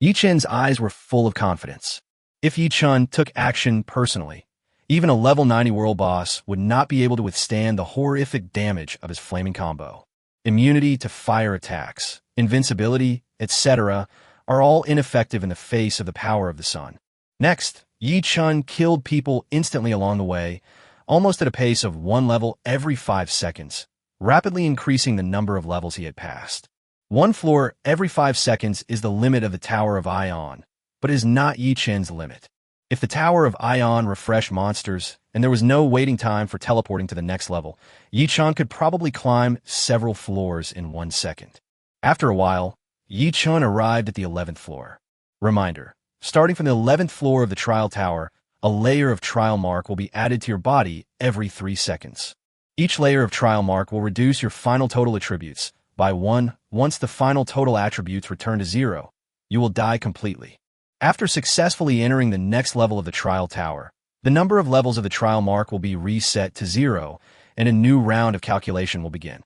Yichen's eyes were full of confidence. If Yichen took action personally, even a level 90 world boss would not be able to withstand the horrific damage of his flaming combo. Immunity to fire attacks, invincibility, etc. are all ineffective in the face of the power of the sun. Next, Yichen killed people instantly along the way, almost at a pace of 1 level every 5 seconds, rapidly increasing the number of levels he had passed. 1 floor every 5 seconds is the limit of the Tower of Ion, but is not Yichen's limit. If the Tower of Ion refreshed monsters, and there was no waiting time for teleporting to the next level, Yichen could probably climb several floors in 1 second. After a while, Yichen arrived at the 11th floor. Reminder, starting from the 11th floor of the trial tower, a layer of trial mark will be added to your body every 3 seconds. Each layer of trial mark will reduce your final total attributes by 1. Once the final total attributes return to 0, you will die completely. After successfully entering the next level of the trial tower, the number of levels of the trial mark will be reset to 0, and a new round of calculation will begin.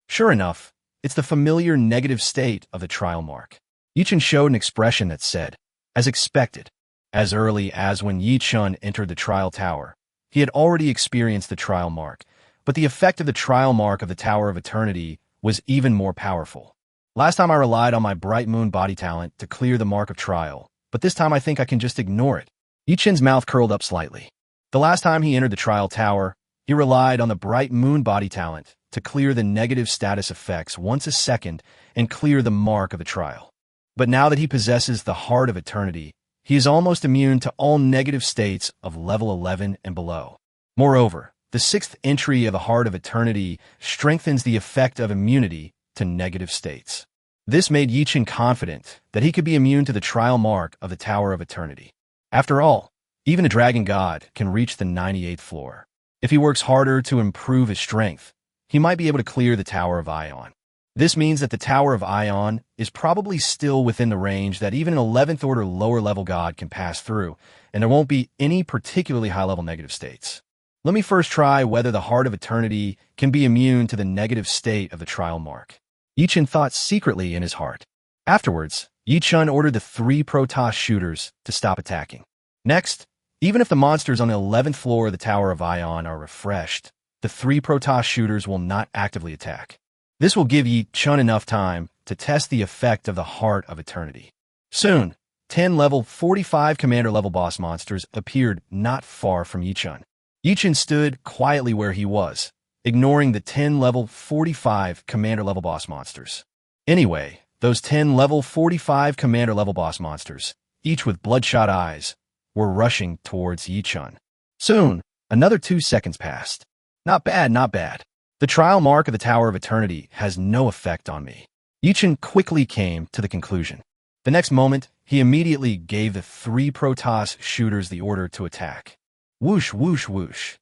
Sure enough, it's the familiar negative state of the trial mark. Yichen showed an expression that said, as expected. As early as when Yichen entered the trial tower, he had already experienced the trial mark, but the effect of the trial mark of the Tower of Eternity was even more powerful. Last time I relied on my Bright Moon body talent to clear the mark of trial, but this time I think I can just ignore it. Yichen's mouth curled up slightly. The last time he entered the trial tower, he relied on the Bright Moon body talent to clear the negative status effects once a second and clear the mark of the trial. But now that he possesses the Heart of Eternity, he is almost immune to all negative states of level 11 and below. Moreover, the 6th entry of the Heart of Eternity strengthens the effect of immunity to negative states. This made Yichen confident that he could be immune to the trial mark of the Tower of Eternity. After all, even a dragon god can reach the 98th floor. If he works harder to improve his strength, he might be able to clear the Tower of Ion. This means that the Tower of Ion is probably still within the range that even an 11th order lower level god can pass through, and there won't be any particularly high level negative states. Let me first try whether the Heart of Eternity can be immune to the negative state of the trial mark. Yi-Chun thought secretly in his heart. Afterwards, Yi-Chun ordered the 3 Protoss shooters to stop attacking. Next, even if the monsters on the 11th floor of the Tower of Ion are refreshed, the 3 Protoss shooters will not actively attack. This will give Yi-Chun enough time to test the effect of the Heart of Eternity. Soon, 10 level 45 commander level boss monsters appeared not far from Yi-Chun. Yi-Chun stood quietly where he was, ignoring the 10 level 45 commander level boss monsters. Anyway, those 10 level 45 commander level boss monsters, each with bloodshot eyes, were rushing towards Yi-Chun. Soon, another 2 seconds passed. Not bad, not bad. The trial mark of the Tower of Eternity has no effect on me. Yi-Chun quickly came to the conclusion. The next moment, he immediately gave the 3 Protoss shooters the order to attack. Whoosh, whoosh, whoosh.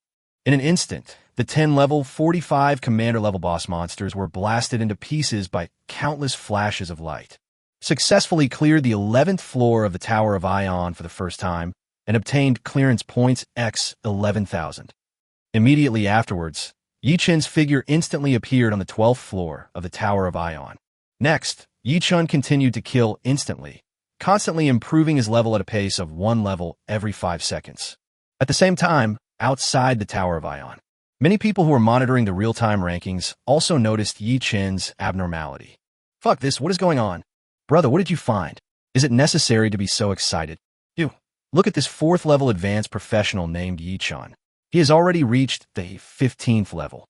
In an instant, the 10 level 45 commander level boss monsters were blasted into pieces by countless flashes of light. Successfully cleared the 11th floor of the Tower of Ion for the first time and obtained clearance points X 11,000. Immediately afterwards, Yi-Chun's figure instantly appeared on the 12th floor of the Tower of Ion. Next, Yi-Chun continued to kill instantly, constantly improving his level at a pace of 1 level every 5 seconds. At the same time, outside the Tower of Ion, many people who were monitoring the real-time rankings also noticed Yi-Chun's abnormality. Fuck this, what is going on? Brother, what did you find? Is it necessary to be so excited? You, look at this 4th level advanced professional named Yi-Chun. He has already reached the 15th level.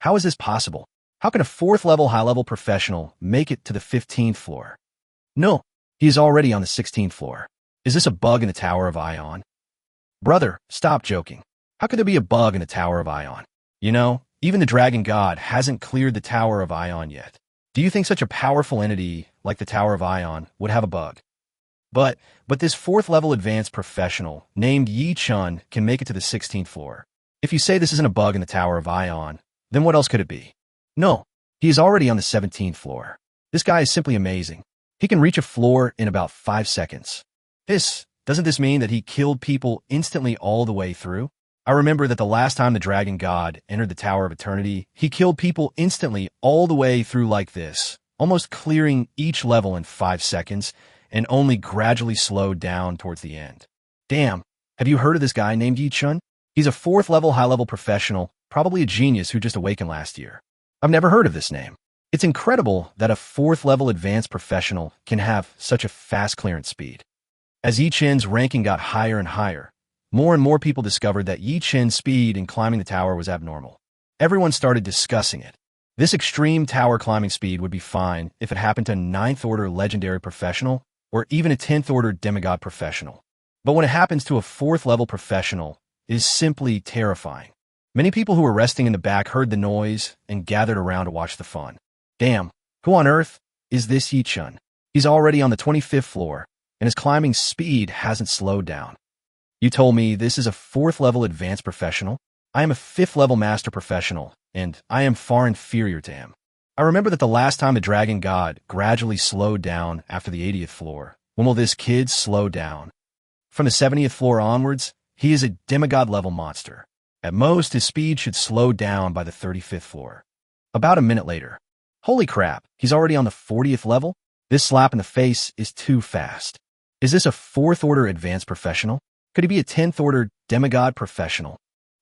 How is this possible? How can a 4th level high-level professional make it to the 15th floor? No, he is already on the 16th floor. Is this a bug in the Tower of Ion? Brother, stop joking. How could there be a bug in the Tower of Ion? You know, even the Dragon God hasn't cleared the Tower of Ion yet. Do you think such a powerful entity like the Tower of Ion would have a bug? But this 4th level advanced professional named Yi-Chun can make it to the 16th floor. If you say this isn't a bug in the Tower of Ion, then what else could it be? No, he is already on the 17th floor. This guy is simply amazing. He can reach a floor in about 5 seconds. Doesn't this mean that he killed people instantly all the way through? I remember that the last time the Dragon God entered the Tower of Eternity, he killed people instantly all the way through like this, almost clearing each level in 5 seconds, and only gradually slowed down towards the end. Damn, have you heard of this guy named Yi-Chun? He's a 4th level high-level professional, probably a genius who just awakened last year. I've never heard of this name. It's incredible that a 4th level advanced professional can have such a fast clearance speed. As Yi-Chun's ranking got higher and higher, more and more people discovered that Yi-Chun's speed in climbing the tower was abnormal. Everyone started discussing it. This extreme tower climbing speed would be fine if it happened to a 9th order legendary professional or even a 10th order demigod professional. But when it happens to a 4th level professional, it is simply terrifying. Many people who were resting in the back heard the noise and gathered around to watch the fun. Damn, who on earth is this Yi-Chun? He's already on the 25th floor, and his climbing speed hasn't slowed down. You told me this is a 4th level advanced professional? I am a 5th level master professional, and I am far inferior to him. I remember that the last time the Dragon God gradually slowed down after the 80th floor. When will this kid slow down? From the 70th floor onwards, he is a demigod level monster. At most, his speed should slow down by the 35th floor. About a minute later. Holy crap, he's already on the 40th level? This slap in the face is too fast. Is this a 4th order advanced professional? Could he be a 10th order demigod professional?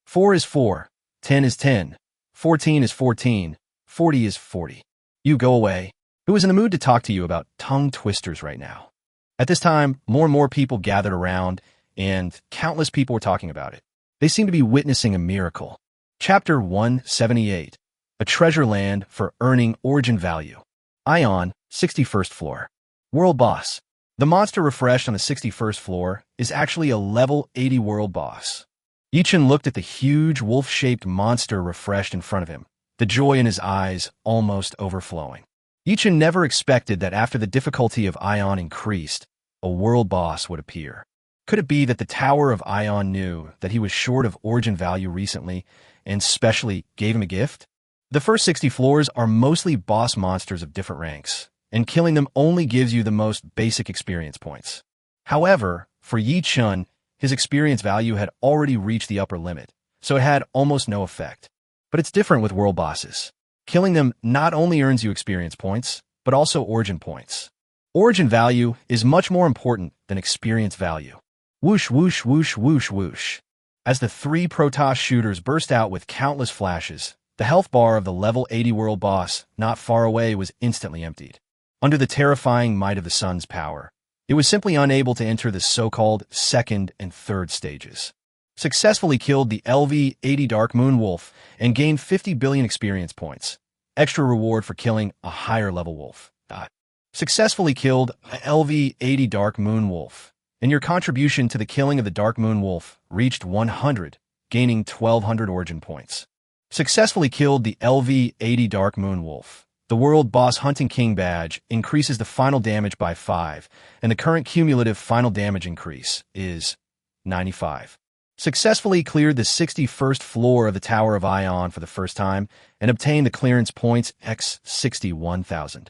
4 is 4, 10 is 10, 14 is 14, 40 is 40. You go away. Who is in the mood to talk to you about tongue twisters right now? At this time, more and more people gathered around, and countless people were talking about it. They seemed to be witnessing a miracle. Chapter 178, A Treasure Land for Earning Origin Value. Ion, 61st floor. World Boss. The monster refreshed on the 61st floor is actually a level 80 world boss. Yi-Chun looked at the huge wolf-shaped monster refreshed in front of him, the joy in his eyes almost overflowing. Yi-Chun never expected that after the difficulty of Ion increased, a world boss would appear. Could it be that the Tower of Ion knew that he was short of origin value recently and specially gave him a gift? The first 60 floors are mostly boss monsters of different ranks, and killing them only gives you the most basic experience points. However, for Yi Chun, his experience value had already reached the upper limit, so it had almost no effect. But it's different with world bosses. Killing them not only earns you experience points, but also origin points. Origin value is much more important than experience value. Whoosh, whoosh, whoosh, whoosh, whoosh. As the three Protoss shooters burst out with countless flashes, the health bar of the level 80 world boss not far away was instantly emptied. Under the terrifying might of the sun's power, it was simply unable to enter the so-called second and third stages. Successfully killed the LV-80 Dark Moon Wolf and gained 50 billion experience points. Extra reward for killing a higher level wolf. Successfully killed a LV-80 Dark Moon Wolf, and your contribution to the killing of the Dark Moon Wolf reached 100, gaining 1200 origin points. Successfully killed the LV-80 Dark Moon Wolf. The World Boss Hunting King badge increases the final damage by 5, and the current cumulative final damage increase is 95. Successfully cleared the 61st floor of the Tower of Ion for the first time and obtained the clearance points x 61,000.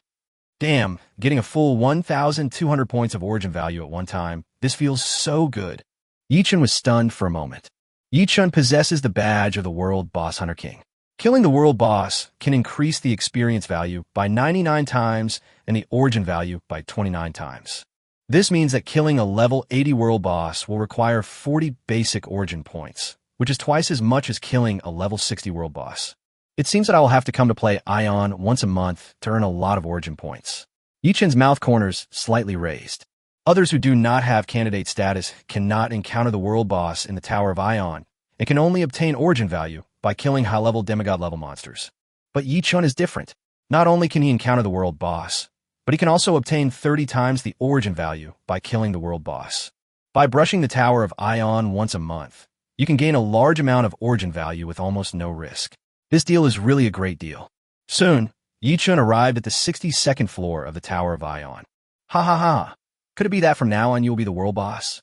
Damn, getting a full 1,200 points of origin value at one time. This feels so good. Yi Chun was stunned for a moment. Yi Chun possesses the badge of the World Boss Hunter King. Killing the world boss can increase the experience value by 99 times and the origin value by 29 times. This means that killing a level 80 world boss will require 40 basic origin points, which is twice as much as killing a level 60 world boss. It seems that I will have to come to play Ion once a month to earn a lot of origin points. Yi Chun's mouth corners slightly raised. Others who do not have candidate status cannot encounter the world boss in the Tower of Ion and can only obtain origin value by killing high-level demigod-level monsters. But Yi Chun is different. Not only can he encounter the world boss, but he can also obtain 30 times the origin value by killing the world boss. By brushing the Tower of Ion once a month, you can gain a large amount of origin value with almost no risk. This deal is really a great deal. Soon, Yi Chun arrived at the 62nd floor of the Tower of Ion. Ha ha ha. Could it be that from now on you will be the world boss?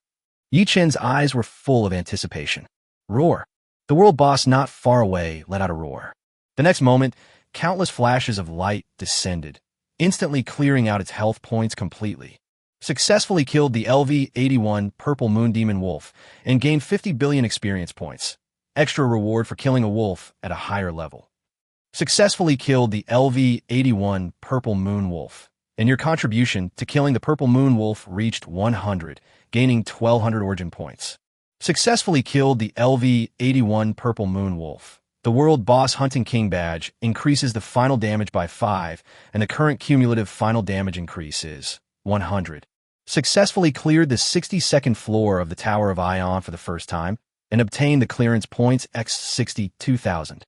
Yi Chun's eyes were full of anticipation. Roar. The world boss not far away let out a roar. The next moment, countless flashes of light descended, instantly clearing out its health points completely. Successfully killed the LV-81 Purple Moon Demon Wolf and gained 50 billion experience points. Extra reward for killing a wolf at a higher level. Successfully killed the LV-81 Purple Moon Wolf, and your contribution to killing the Purple Moon Wolf reached 100, gaining 1200 origin points. Successfully killed the LV-81 Purple Moon Wolf. The World Boss Hunting King badge increases the final damage by 5, and the current cumulative final damage increase is 100. Successfully cleared the 62nd floor of the Tower of Ion for the first time and obtained the clearance points x 62,000.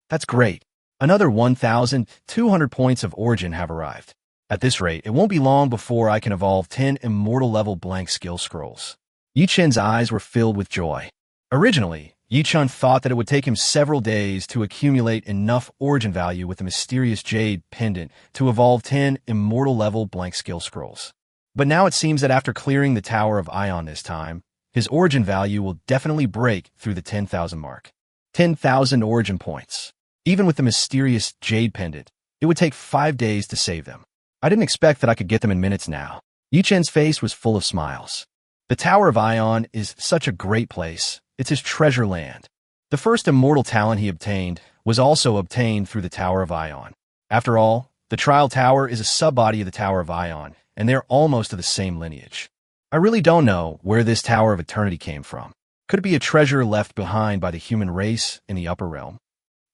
That's great. Another 1,200 points of origin have arrived. At this rate, it won't be long before I can evolve 10 immortal level blank skill scrolls. Yi Chun's eyes were filled with joy. Originally, Yi Chun thought that it would take him several days to accumulate enough origin value with the mysterious jade pendant to evolve 10 immortal level blank skill scrolls. But now it seems that after clearing the Tower of Ion this time, his origin value will definitely break through the 10,000 mark. 10,000 origin points. Even with the mysterious jade pendant, it would take 5 days to save them. I didn't expect that I could get them in minutes now. Yi Chun's face was full of smiles. The Tower of Ion is such a great place. It's his treasure land. The first immortal talent he obtained was also obtained through the Tower of Ion. After all, the Trial Tower is a sub-body of the Tower of Ion, and they're almost of the same lineage. I really don't know where this Tower of Eternity came from. Could it be a treasure left behind by the human race in the upper realm?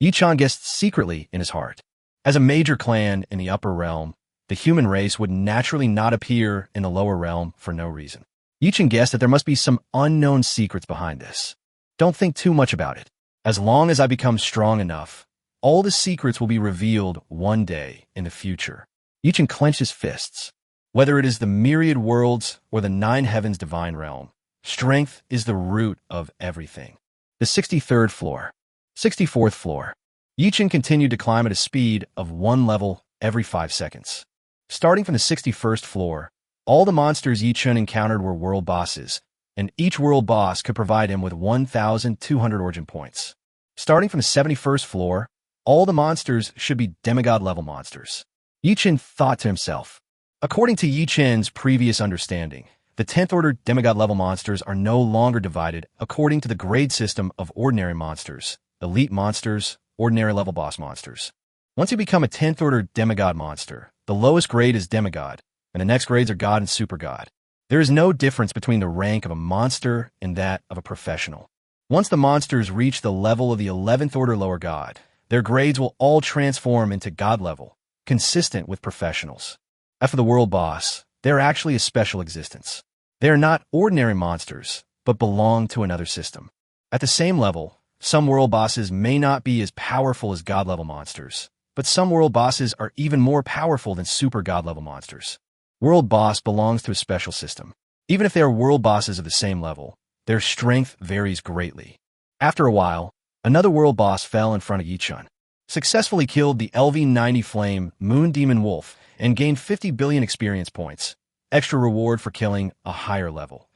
Yi Chun guessed secretly in his heart. As a major clan in the upper realm, the human race would naturally not appear in the lower realm for no reason. Yi Chun guessed that there must be some unknown secrets behind this. Don't think too much about it. As long as I become strong enough, all the secrets will be revealed one day in the future. Yi Chun clenched his fists. Whether it is the myriad worlds or the 9 heavens divine realm, strength is the root of everything. The 63rd floor. 64th floor. Yi Chun continued to climb at a speed of 1 level every 5 seconds. Starting from the 61st floor, all the monsters Yi Chun encountered were world bosses, and each world boss could provide him with 1,200 origin points. Starting from the 71st floor, all the monsters should be demigod-level monsters. Yi Chen thought to himself. According to Yi Chen's previous understanding, the 10th order demigod-level monsters are no longer divided according to the grade system of ordinary monsters, elite monsters, ordinary-level boss monsters. Once you become a 10th order demigod monster, the lowest grade is demigod, and the next grades are god and super god. There is no difference between the rank of a monster and that of a professional. Once the monsters reach the level of the 11th order lower god, their grades will all transform into god level, consistent with professionals. As for the world boss, they are actually a special existence. They are not ordinary monsters, but belong to another system. At the same level, some world bosses may not be as powerful as god level monsters, but some world bosses are even more powerful than super god level monsters. World boss belongs to a special system. Even if they are world bosses of the same level, their strength varies greatly. After a while, another world boss fell in front of Yi Chen, successfully killed the LV-90 Flame Moon Demon Wolf, and gained 50 billion experience points, extra reward for killing a higher level.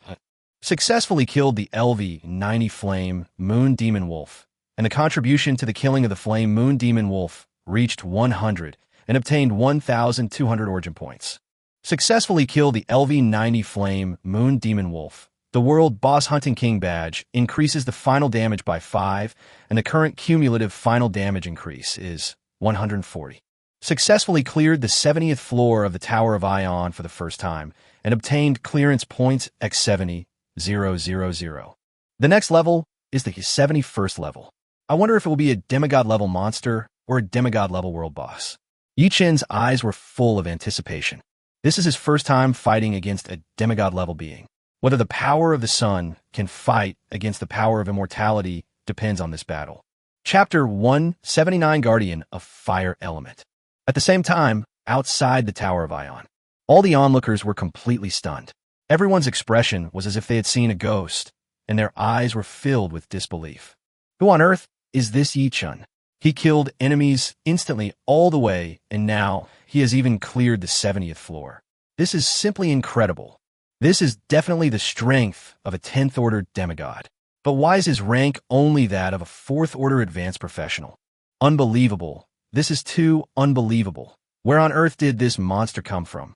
Successfully killed the LV-90 Flame Moon Demon Wolf, and the contribution to the killing of the Flame Moon Demon Wolf reached 100 and obtained 1,200 origin points. Successfully killed the LV-90 Flame Moon Demon Wolf. The World Boss Hunting King badge increases the final damage by 5, and the current cumulative final damage increase is 140. Successfully cleared the 70th floor of the Tower of Ion for the first time, and obtained clearance points X70,000. The next level is the 71st level. I wonder if it will be a demigod-level monster or a demigod-level world boss. Yi Chen's eyes were full of anticipation. This is his first time fighting against a demigod-level being. Whether the power of the sun can fight against the power of immortality depends on this battle. Chapter 179 Guardian of Fire Element. At the same time, outside the Tower of Ion, all the onlookers were completely stunned. Everyone's expression was as if they had seen a ghost, and their eyes were filled with disbelief. Who on earth is this Yi Chen? He killed enemies instantly all the way, and now he has even cleared the 70th floor. This is simply incredible. This is definitely the strength of a 10th order demigod. But why is his rank only that of a 4th order advanced professional? Unbelievable. This is too unbelievable. Where on earth did this monster come from?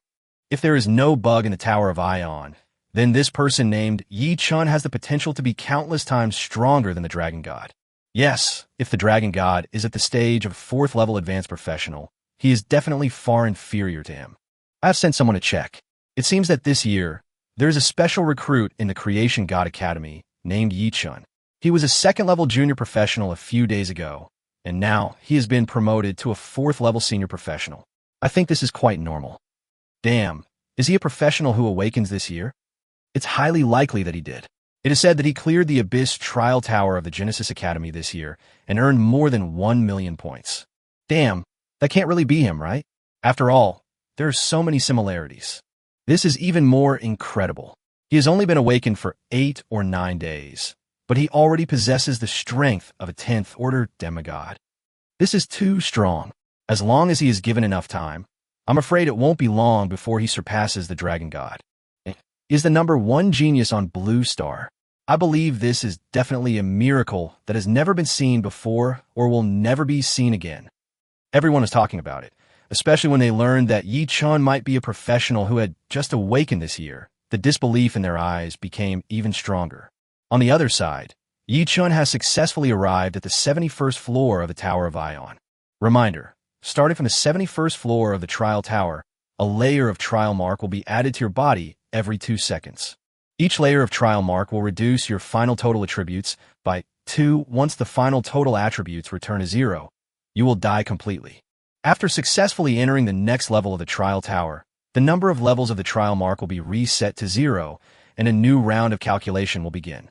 If there is no bug in the Tower of Ion, then this person named Yi Chen has the potential to be countless times stronger than the Dragon God. Yes, if the Dragon God is at the stage of 4th level advanced professional, he is definitely far inferior to him. I've sent someone to check. It seems that this year, there is a special recruit in the Creation God Academy named Yi Chen. He was a 2nd level junior professional a few days ago, and now he has been promoted to a 4th level senior professional. I think this is quite normal. Damn, is he a professional who awakens this year? It's highly likely that he did. It is said that he cleared the Abyss Trial Tower of the Genesis Academy this year and earned more than 1 million points. Damn, that can't really be him, right? After all, there are so many similarities. This is even more incredible. He has only been awakened for 8 or 9 days, but he already possesses the strength of a 10th order demigod. This is too strong. As long as he is given enough time, I'm afraid it won't be long before he surpasses the Dragon God. He is the number 1 genius on Blue Star. I believe this is definitely a miracle that has never been seen before or will never be seen again. Everyone is talking about it, especially when they learned that Yi Chen might be a professional who had just awakened this year. The disbelief in their eyes became even stronger. On the other side, Yi Chen has successfully arrived at the 71st floor of the Tower of Ion. Reminder, starting from the 71st floor of the Trial Tower, a layer of Trial Mark will be added to your body every 2 seconds. Each layer of Trial Mark will reduce your final total attributes by 2. Once the final total attributes return to 0, you will die completely. After successfully entering the next level of the Trial Tower, the number of levels of the Trial Mark will be reset to 0, and a new round of calculation will begin.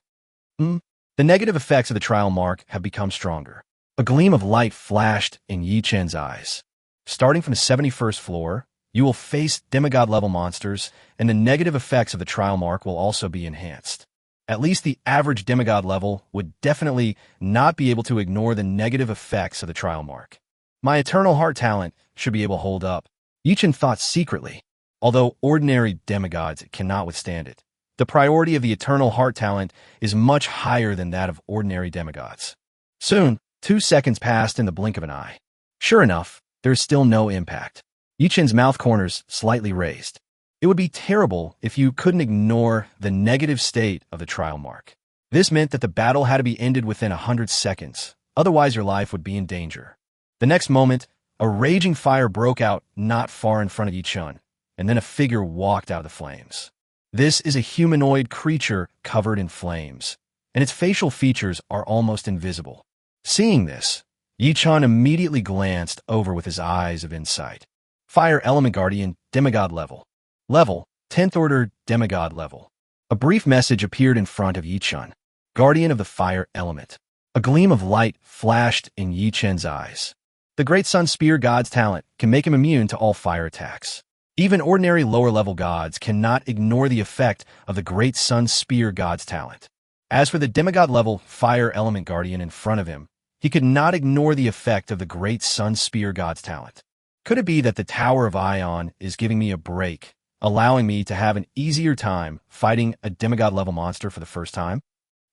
The negative effects of the Trial Mark have become stronger. A gleam of light flashed in Yi Chen's eyes. Starting from the 71st floor, you will face demigod-level monsters, and the negative effects of the Trial Mark will also be enhanced. At least the average demigod level would definitely not be able to ignore the negative effects of the Trial Mark. My Eternal Heart talent should be able to hold up. Yi Chen thought secretly. Although ordinary demigods cannot withstand it, The priority of the eternal heart talent is much higher than that of ordinary demigods. Soon, 2 seconds passed in the blink of an eye. Sure enough, there is still no impact. Yichen's mouth corners slightly raised. It would be terrible if you couldn't ignore the negative state of the trial mark. This meant that the battle had to be ended within 100 seconds, otherwise your life would be in danger. The next moment, a raging fire broke out not far in front of Yichen, and then a figure walked out of the flames. This is a humanoid creature covered in flames, and its facial features are almost invisible. Seeing this, Yichen immediately glanced over with his eyes of insight. Fire Element Guardian, Demigod Level. Level, 10th Order, Demigod Level. A brief message appeared in front of Yichen. Guardian of the Fire Element. A gleam of light flashed in Yichen's eyes. The Great Sun Spear God's talent can make him immune to all fire attacks. Even ordinary lower-level gods cannot ignore the effect of the Great Sun Spear God's talent. As for the demigod-level Fire Element Guardian in front of him, he could not ignore the effect of the Great Sun Spear God's talent. Could it be that the Tower of Ion is giving me a break, allowing me to have an easier time fighting a demigod-level monster for the first time?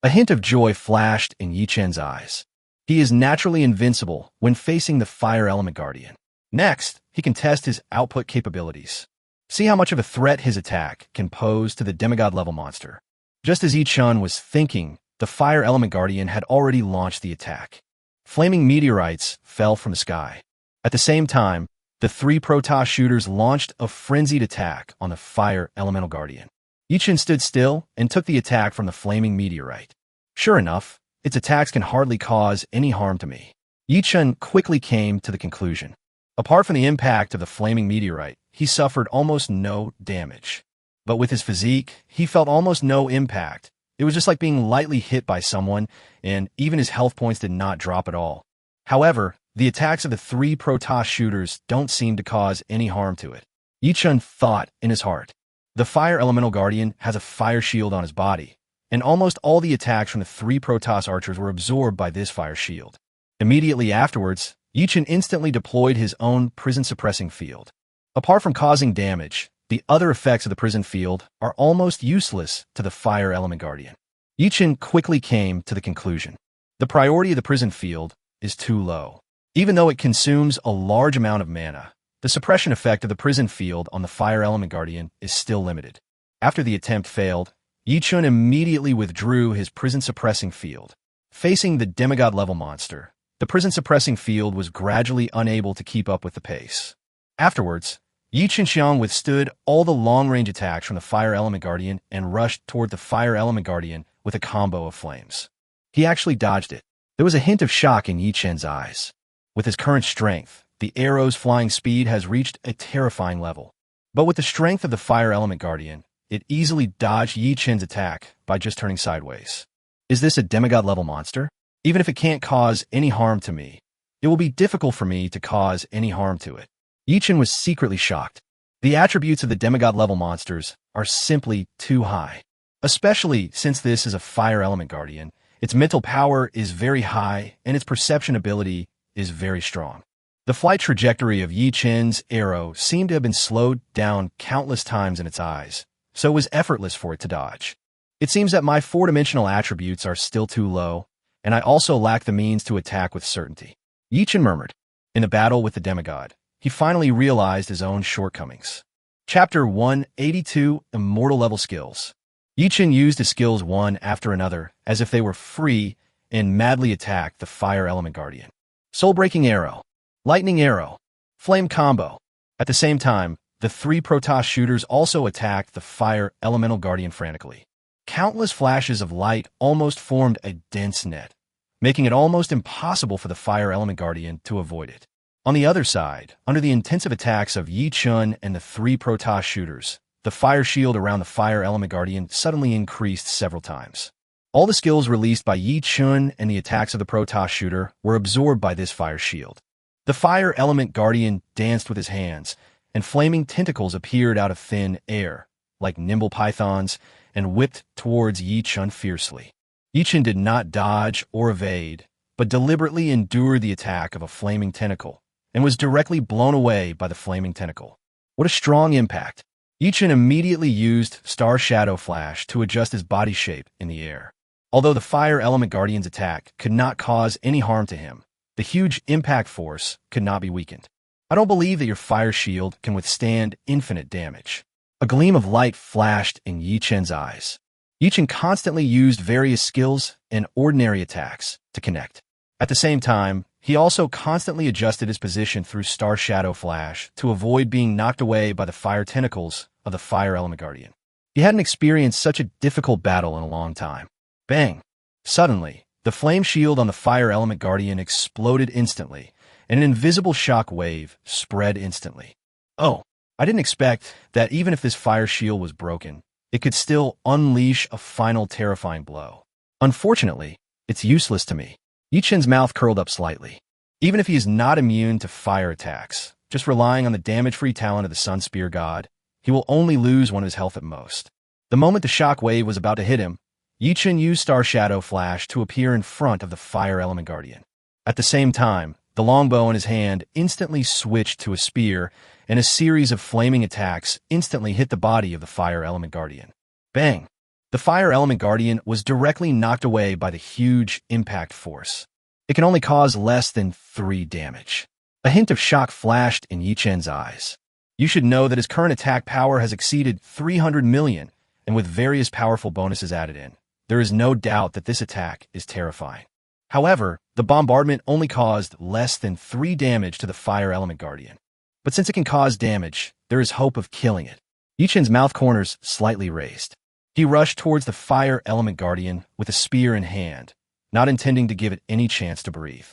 A hint of joy flashed in Yichen's eyes. He is naturally invincible when facing the Fire Element Guardian. Next, he can test his output capabilities. See how much of a threat his attack can pose to the demigod-level monster. Just as Yichen was thinking, the Fire Element Guardian had already launched the attack. Flaming meteorites fell from the sky. At the same time, the 3 Protoss shooters launched a frenzied attack on the Fire Elemental Guardian. Yichen stood still and took the attack from the flaming meteorite. Sure enough, its attacks can hardly cause any harm to me. Yichen quickly came to the conclusion. Apart from the impact of the flaming meteorite, he suffered almost no damage. But with his physique, he felt almost no impact. It was just like being lightly hit by someone, and even his health points did not drop at all. However, the attacks of the 3 Protoss shooters don't seem to cause any harm to it. Yichen thought in his heart. The Fire Elemental Guardian has a fire shield on his body, and almost all the attacks from the 3 Protoss archers were absorbed by this fire shield. Immediately afterwards, Yichen instantly deployed his own prison-suppressing field. Apart from causing damage, the other effects of the prison field are almost useless to the Fire Element Guardian. Yichen quickly came to the conclusion. The priority of the prison field is too low. Even though it consumes a large amount of mana, the suppression effect of the prison field on the Fire Element Guardian is still limited. After the attempt failed, Yichen immediately withdrew his prison-suppressing field. Facing the demigod-level monster, the prison-suppressing field was gradually unable to keep up with the pace. Afterwards, Yichen Xiang withstood all the long-range attacks from the Fire Element Guardian and rushed toward the Fire Element Guardian with a combo of flames. He actually dodged it. There was a hint of shock in Yichen's eyes. With his current strength, the arrow's flying speed has reached a terrifying level. But with the strength of the Fire Element Guardian, it easily dodged Yichen's attack by just turning sideways. Is this a demigod-level monster? Even if it can't cause any harm to me, it will be difficult for me to cause any harm to it. Yichen was secretly shocked. The attributes of the demigod-level monsters are simply too high. Especially since this is a Fire Element Guardian, its mental power is very high and its perception ability is very strong. The flight trajectory of Yichen's arrow seemed to have been slowed down countless times in its eyes, so it was effortless for it to dodge. It seems that my 4-dimensional attributes are still too low, and I also lack the means to attack with certainty. Yichen murmured. In the battle with the demigod, he finally realized his own shortcomings. Chapter 182, Immortal Level Skills. Yichen used his skills one after another, as if they were free, and madly attacked the Fire Element Guardian. Soul-breaking arrow. Lightning arrow. Flame combo. At the same time, the 3 Protoss shooters also attacked the Fire Elemental Guardian frantically. Countless flashes of light almost formed a dense net, making it almost impossible for the Fire Element Guardian to avoid it. On the other side, under the intensive attacks of Yichen and the 3 Protoss shooters, the fire shield around the Fire Element Guardian suddenly increased several times. All the skills released by Yichen and the attacks of the Protoss shooter were absorbed by this fire shield. The Fire Element Guardian danced with his hands, and flaming tentacles appeared out of thin air, like nimble pythons, and whipped towards Yichen fiercely. Yichen did not dodge or evade, but deliberately endured the attack of a flaming tentacle, and was directly blown away by the flaming tentacle. What a strong impact! Yi Chen immediately used Star Shadow Flash to adjust his body shape in the air. Although the Fire Element Guardian's attack could not cause any harm to him, the huge impact force could not be weakened. I don't believe that your fire shield can withstand infinite damage. A gleam of light flashed in Yi Chen's eyes. Yi Chen constantly used various skills and ordinary attacks to connect. At the same time, he also constantly adjusted his position through Star Shadow Flash to avoid being knocked away by the fire tentacles of the Fire Element Guardian. He hadn't experienced such a difficult battle in a long time. Bang! Suddenly, the flame shield on the Fire Element Guardian exploded instantly, and an invisible shock wave spread instantly. Oh, I didn't expect that even if this fire shield was broken, it could still unleash a final terrifying blow. Unfortunately, it's useless to me. Yi Chen's mouth curled up slightly. Even if he is not immune to fire attacks, just relying on the damage-free talent of the Sun Spear God, he will only lose one of his health at most. The moment the shock wave was about to hit him, Yi Chen used Star Shadow Flash to appear in front of the Fire Element Guardian. At the same time, the longbow in his hand instantly switched to a spear, and a series of flaming attacks instantly hit the body of the Fire Element Guardian. Bang! The Fire Element Guardian was directly knocked away by the huge impact force. It can only cause less than 3 damage. A hint of shock flashed in Yi Chen's eyes. You should know that his current attack power has exceeded 300 million, and with various powerful bonuses added in, there is no doubt that this attack is terrifying. However, the bombardment only caused less than 3 damage to the Fire Element Guardian. But since it can cause damage, there is hope of killing it. Yi Chen's mouth corners slightly raised. He rushed towards the Fire Element Guardian with a spear in hand, not intending to give it any chance to breathe.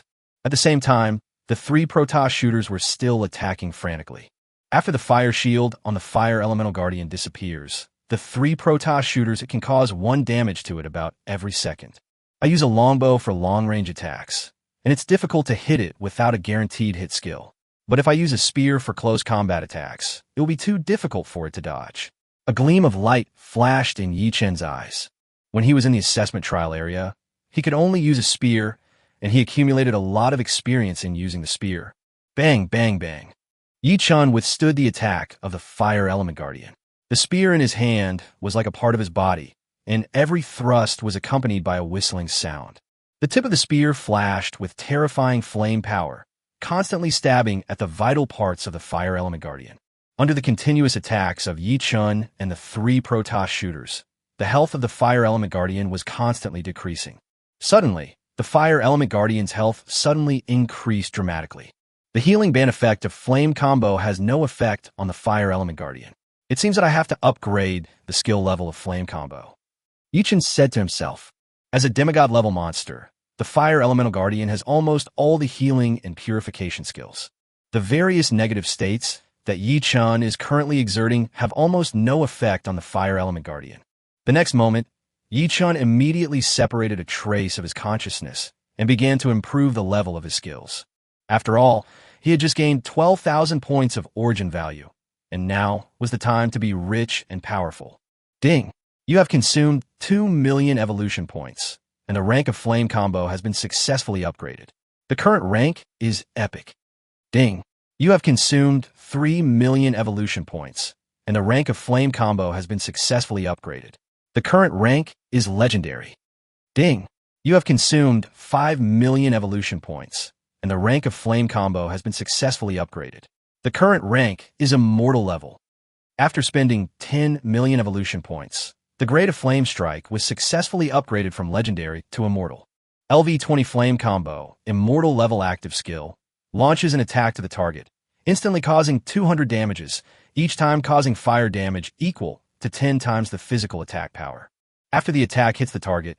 At the same time, the 3 Protoss shooters were still attacking frantically. After the fire shield on the Fire Elemental Guardian disappears, the 3 Protoss shooters can cause 1 damage to it about every second. I use a longbow for long-range attacks, and it's difficult to hit it without a guaranteed hit skill. But if I use a spear for close combat attacks, it will be too difficult for it to dodge. A gleam of light flashed in Yi Chen's eyes. When he was in the assessment trial area, he could only use a spear, and he accumulated a lot of experience in using the spear. Bang, bang, bang. Yi Chen withstood the attack of the Fire Element Guardian. The spear in his hand was like a part of his body, and every thrust was accompanied by a whistling sound. The tip of the spear flashed with terrifying flame power, constantly stabbing at the vital parts of the Fire Element Guardian. Under the continuous attacks of Yi Chen and the 3 Protoss shooters, the health of the Fire Element Guardian was constantly decreasing. Suddenly, the Fire Element Guardian's health suddenly increased dramatically. The healing band effect of Flame Combo has no effect on the Fire Element Guardian. It seems that I have to upgrade the skill level of Flame Combo. Yi Chen said to himself, as a demigod-level monster, the Fire Elemental Guardian has almost all the healing and purification skills. The various negative states that Yi Chen is currently exerting have almost no effect on the Fire Element Guardian. The next moment, Yi Chen immediately separated a trace of his consciousness and began to improve the level of his skills. After all, he had just gained 12,000 points of origin value, and now was the time to be rich and powerful. Ding! You have consumed 2 million evolution points, and the rank of Flame Combo has been successfully upgraded. The current rank is Epic. Ding! You have consumed 3 million evolution points, and the rank of Flame Combo has been successfully upgraded. The current rank is Legendary. Ding! You have consumed 5 million evolution points, and the rank of Flame Combo has been successfully upgraded. The current rank is Immortal level. After spending 10 million evolution points, the Grade of Flame Strike was successfully upgraded from Legendary to Immortal. LV-20 Flame Combo, Immortal level active skill, launches an attack to the target, instantly causing 200 damages, each time causing fire damage equal to 10 times the physical attack power. After the attack hits the target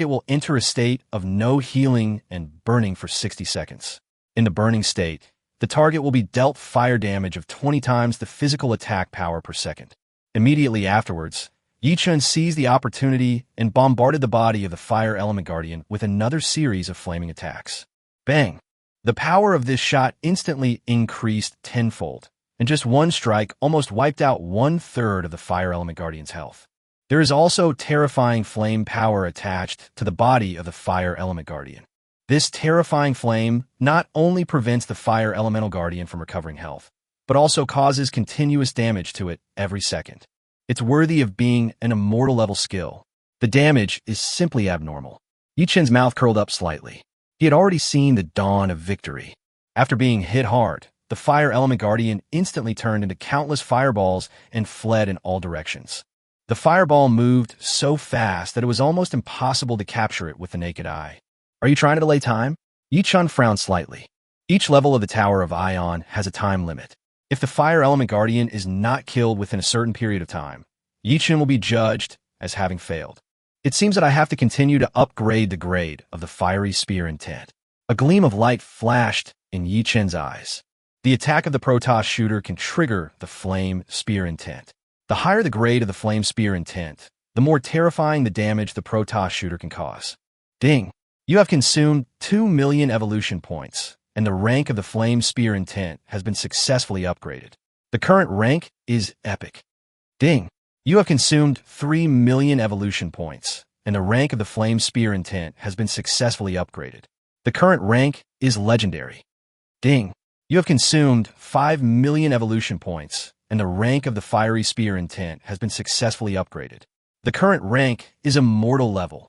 will enter a state of no healing and burning for 60 seconds. In the burning state, the target will be dealt fire damage of 20 times the physical attack power per second. Immediately afterwards, Yi Chen seized the opportunity and bombarded the body of the Fire Element Guardian with another series of flaming attacks. Bang! The power of this shot instantly increased tenfold, and just one strike almost wiped out 1/3 of the Fire Element Guardian's health. There is also terrifying flame power attached to the body of the Fire Element Guardian. This terrifying flame not only prevents the Fire Elemental Guardian from recovering health, but also causes continuous damage to it every second. It's worthy of being an immortal level skill. The damage is simply abnormal. Yi Chen's mouth curled up slightly. He had already seen the dawn of victory. After being hit hard, the Fire Element Guardian instantly turned into countless fireballs and fled in all directions. The fireball moved so fast that it was almost impossible to capture it with the naked eye. Are you trying to delay time? Yi Chen frowned slightly. Each level of the Tower of Ion has a time limit. If the Fire Element Guardian is not killed within a certain period of time, Yi Chen will be judged as having failed. It seems that I have to continue to upgrade the grade of the Fiery Spear Intent. A gleam of light flashed in Yi Chen's eyes. The attack of the Protoss shooter can trigger the Flame Spear Intent. The higher the grade of the Flame Spear Intent, the more terrifying the damage the Protoss shooter can cause. Ding! You have consumed 2 million evolution points, and the rank of the Flame Spear Intent has been successfully upgraded. The current rank is Epic. Ding! You have consumed 3 million evolution points, and the rank of the Flame Spear Intent has been successfully upgraded. The current rank is Legendary. Ding! You have consumed 5 million evolution points, and the rank of the Fiery Spear Intent has been successfully upgraded. The current rank is Immortal level.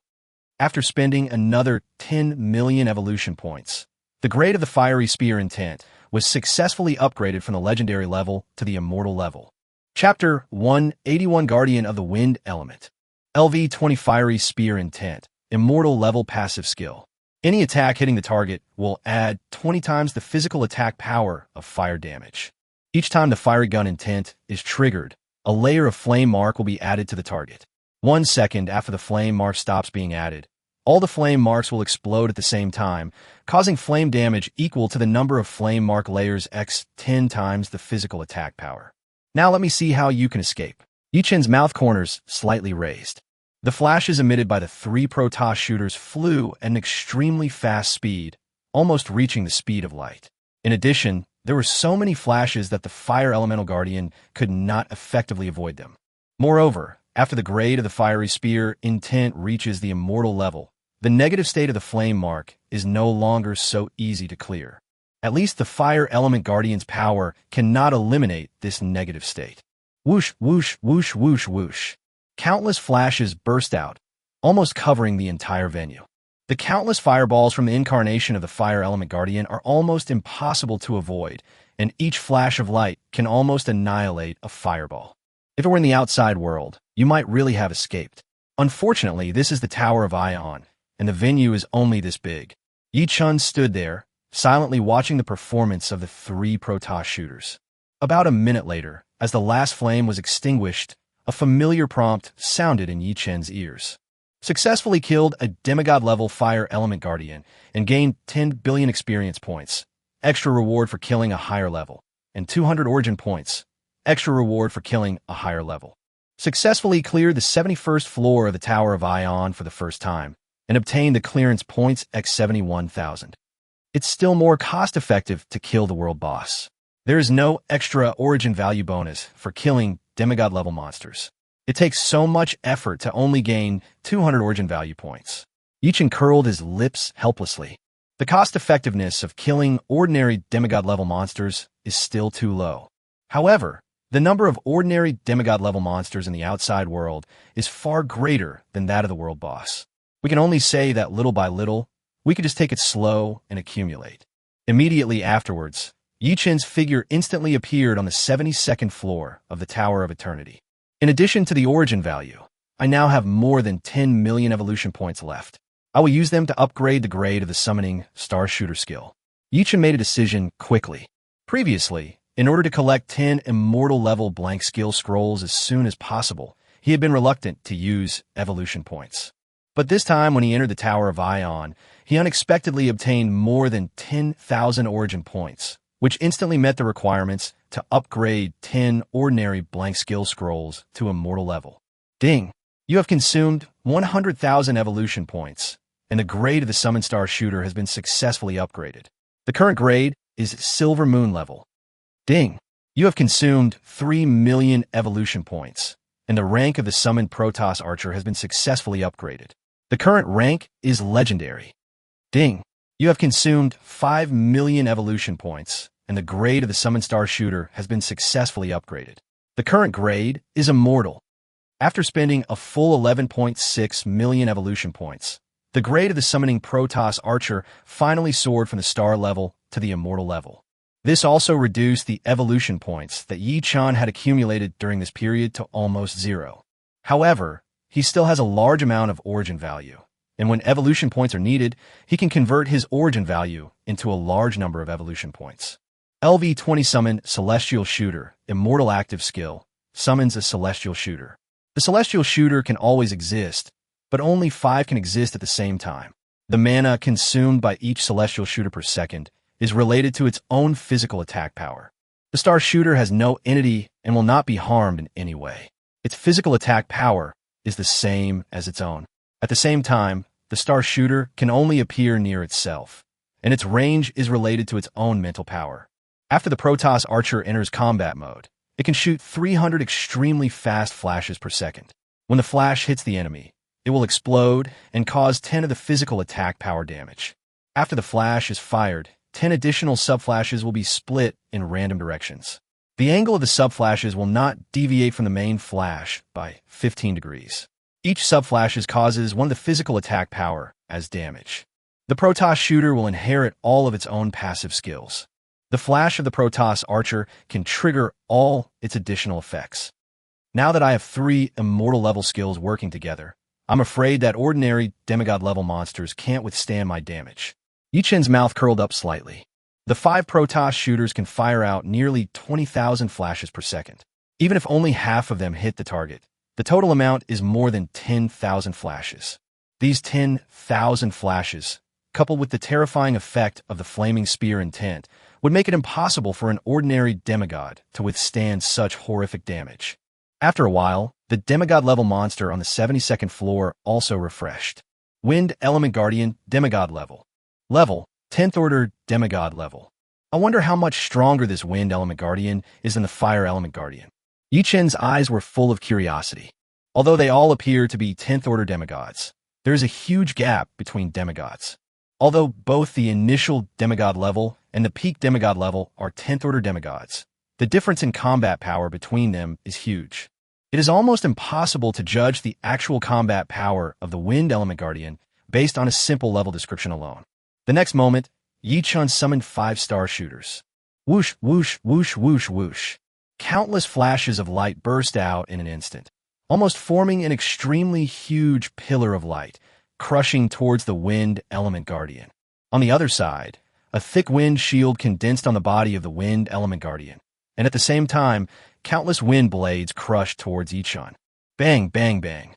After spending another 10 million evolution points, the grade of the Fiery Spear Intent was successfully upgraded from the Legendary level to the Immortal level. Chapter 181 Guardian of the Wind Element. LV-20 Fiery Spear Intent, Immortal level passive skill. Any attack hitting the target will add 20 times the physical attack power of fire damage. Each time the fiery gun intent is triggered, a layer of flame mark will be added to the target. 1 second after the flame mark stops being added, all the flame marks will explode at the same time, causing flame damage equal to the number of flame mark layers x 10 times the physical attack power. Now let me see how you can escape. Yi Chen's mouth corners slightly raised. The flashes emitted by the 3 Protoss shooters flew at an extremely fast speed, almost reaching the speed of light. In addition, there were so many flashes that the Fire Elemental Guardian could not effectively avoid them. Moreover, after the grade of the Fiery Spear Intent reaches the Immortal level, the negative state of the flame mark is no longer so easy to clear. At least the Fire Element Guardian's power cannot eliminate this negative state. Whoosh, whoosh, whoosh, whoosh, whoosh. Countless flashes burst out, almost covering the entire venue. The countless fireballs from the incarnation of the Fire Element Guardian are almost impossible to avoid, and each flash of light can almost annihilate a fireball. If it were in the outside world, you might really have escaped. Unfortunately, this is the Tower of Ion, and the venue is only this big. Yi Chen stood there, silently watching the performance of the 3 Protoss shooters. About a minute later, as the last flame was extinguished, a familiar prompt sounded in Yi Chen's ears. Successfully killed a demigod-level Fire Element Guardian and gained 10 billion experience points. Extra reward for killing a higher level. And 200 origin points. Extra reward for killing a higher level. Successfully cleared the 71st floor of the Tower of Ion for the first time and obtained the clearance points x 71,000. It's still more cost-effective to kill the world boss. There is no extra origin value bonus for killing demigod-level monsters. It takes so much effort to only gain 200 origin value points. Yi Chen curled his lips helplessly. The cost-effectiveness of killing ordinary demigod-level monsters is still too low. However, the number of ordinary demigod-level monsters in the outside world is far greater than that of the world boss. We can only say that little by little, we could just take it slow and accumulate. Immediately afterwards, Yi Chen's figure instantly appeared on the 72nd floor of the Tower of Eternity. In addition to the origin value, I now have more than 10 million evolution points left. I will use them to upgrade the grade of the Summoning Star Shooter skill. Yi Chen made a decision quickly. Previously, in order to collect 10 Immortal-level blank skill scrolls as soon as possible, he had been reluctant to use evolution points. But this time, when he entered the Tower of Ion, he unexpectedly obtained more than 10,000 origin points, which instantly met the requirements to upgrade 10 ordinary blank skill scrolls to Immortal level. Ding! You have consumed 100,000 evolution points, and the grade of the Summon Star Shooter has been successfully upgraded. The current grade is Silver Moon level. Ding! You have consumed 3 million evolution points, and the rank of the Summoned Protoss Archer has been successfully upgraded. The current rank is Legendary. Ding! You have consumed 5 million evolution points, and the grade of the Summon Star Shooter has been successfully upgraded. The current grade is Immortal. After spending a full 11.6 million evolution points, the grade of the Summoning Protoss Archer finally soared from the Star level to the Immortal level. This also reduced the evolution points that Yi-chan had accumulated during this period to almost zero. However, he still has a large amount of origin value, and when evolution points are needed, he can convert his origin value into a large number of evolution points. LV-20 Summon Celestial Shooter, Immortal Active Skill, summons a Celestial Shooter. The Celestial Shooter can always exist, but only 5 can exist at the same time. The mana consumed by each Celestial Shooter per second is related to its own physical attack power. The Star Shooter has no entity and will not be harmed in any way. Its physical attack power is the same as its own. At the same time, the Star Shooter can only appear near itself, and its range is related to its own mental power. After the Protoss Archer enters combat mode, it can shoot 300 extremely fast flashes per second. When the flash hits the enemy, it will explode and cause 10 of the physical attack power damage. After the flash is fired, 10 additional subflashes will be split in random directions. The angle of the subflashes will not deviate from the main flash by 15 degrees. Each subflashes causes 1 of the physical attack power as damage. The Protoss Shooter will inherit all of its own passive skills. The flash of the Protoss Archer can trigger all its additional effects. Now that I have 3 Immortal level skills working together, I'm afraid that ordinary demigod level monsters can't withstand my damage. Yi-chan's mouth curled up slightly. The 5 Protoss shooters can fire out nearly 20,000 flashes per second. Even if only half of them hit the target, the total amount is more than 10,000 flashes. These 10,000 flashes, coupled with the terrifying effect of the flaming spear intent, would make it impossible for an ordinary demigod to withstand such horrific damage. After a while, the demigod-level monster on the 72nd floor also refreshed. Wind Element Guardian Demigod Level. Level, 10th Order Demigod Level. I wonder how much stronger this Wind Element Guardian is than the Fire Element Guardian. Yi-chan's eyes were full of curiosity. Although they all appear to be 10th Order demigods, there is a huge gap between demigods. Although both the initial demigod level and the peak demigod level are 10th Order demigods, the difference in combat power between them is huge. It is almost impossible to judge the actual combat power of the Wind Element Guardian based on a simple level description alone. The next moment, Yi-chan summoned 5 star shooters. Whoosh, whoosh, whoosh, whoosh, whoosh. Countless flashes of light burst out in an instant, almost forming an extremely huge pillar of light, crushing towards the Wind Element Guardian. On the other side, a thick wind shield condensed on the body of the Wind Element Guardian, and at the same time, countless wind blades crushed towards Yi-chan. Bang, bang, bang.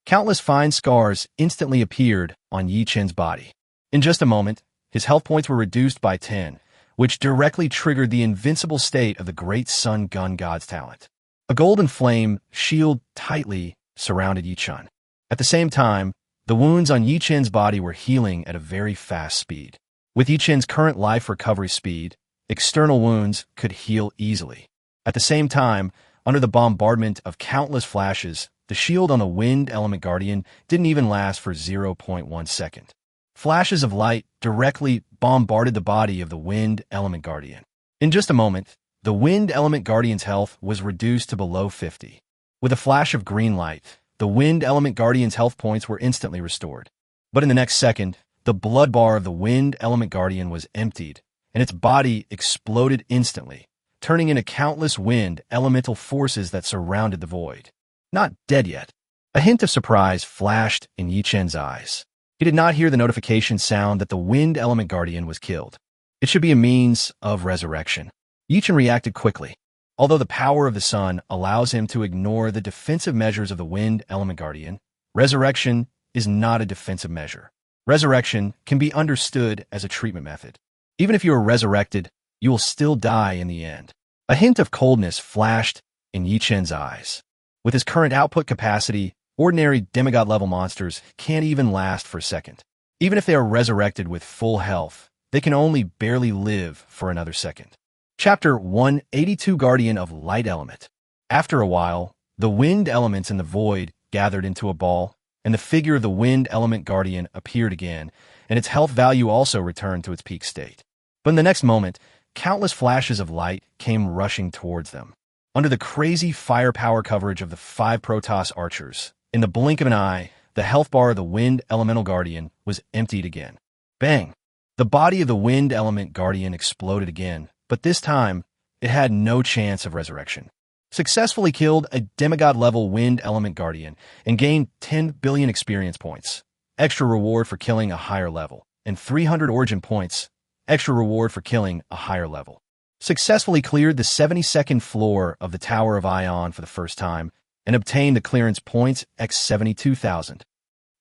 Countless fine scars instantly appeared on Yi-chan's body. In just a moment, his health points were reduced by 10, which directly triggered the invincible state of the Great Sun Gun God's talent. A golden flame shield tightly surrounded Yi-chan. At the same time, the wounds on Yi-chan's body were healing at a very fast speed. With Yi-chan's current life recovery speed, external wounds could heal easily. At the same time, under the bombardment of countless flashes, the shield on the Wind Element Guardian didn't even last for 0.1 second. Flashes of light directly bombarded the body of the Wind Element Guardian. In just a moment, the Wind Element Guardian's health was reduced to below 50. With a flash of green light, the Wind Element Guardian's health points were instantly restored. But in the next second, the blood bar of the Wind Element Guardian was emptied, and its body exploded instantly, turning into countless wind elemental forces that surrounded the void. Not dead yet. A hint of surprise flashed in Yi-chan's eyes. He did not hear the notification sound that the Wind Element Guardian was killed. It should be a means of resurrection. Yi-chan reacted quickly. Although the power of the sun allows him to ignore the defensive measures of the Wind Element Guardian, resurrection is not a defensive measure. Resurrection can be understood as a treatment method. Even if you are resurrected, you will still die in the end. A hint of coldness flashed in Yi-chan's eyes. With his current output capacity, ordinary demigod-level monsters can't even last for a second. Even if they are resurrected with full health, they can only barely live for another second. Chapter 182 Guardian of Light Element. After a while, the wind elements in the void gathered into a ball, and the figure of the Wind Element Guardian appeared again, and its health value also returned to its peak state. But in the next moment, countless flashes of light came rushing towards them. Under the crazy firepower coverage of the 5 Protoss archers, in the blink of an eye, the health bar of the Wind Elemental Guardian was emptied again. Bang! The body of the Wind Element Guardian exploded again, but this time, it had no chance of resurrection. Successfully killed a demigod-level Wind Element Guardian and gained 10 billion experience points. Extra reward for killing a higher level, and 300 origin points. Extra reward for killing a higher level. Successfully cleared the 72nd floor of the Tower of Ion for the first time and obtained the clearance points x 72,000.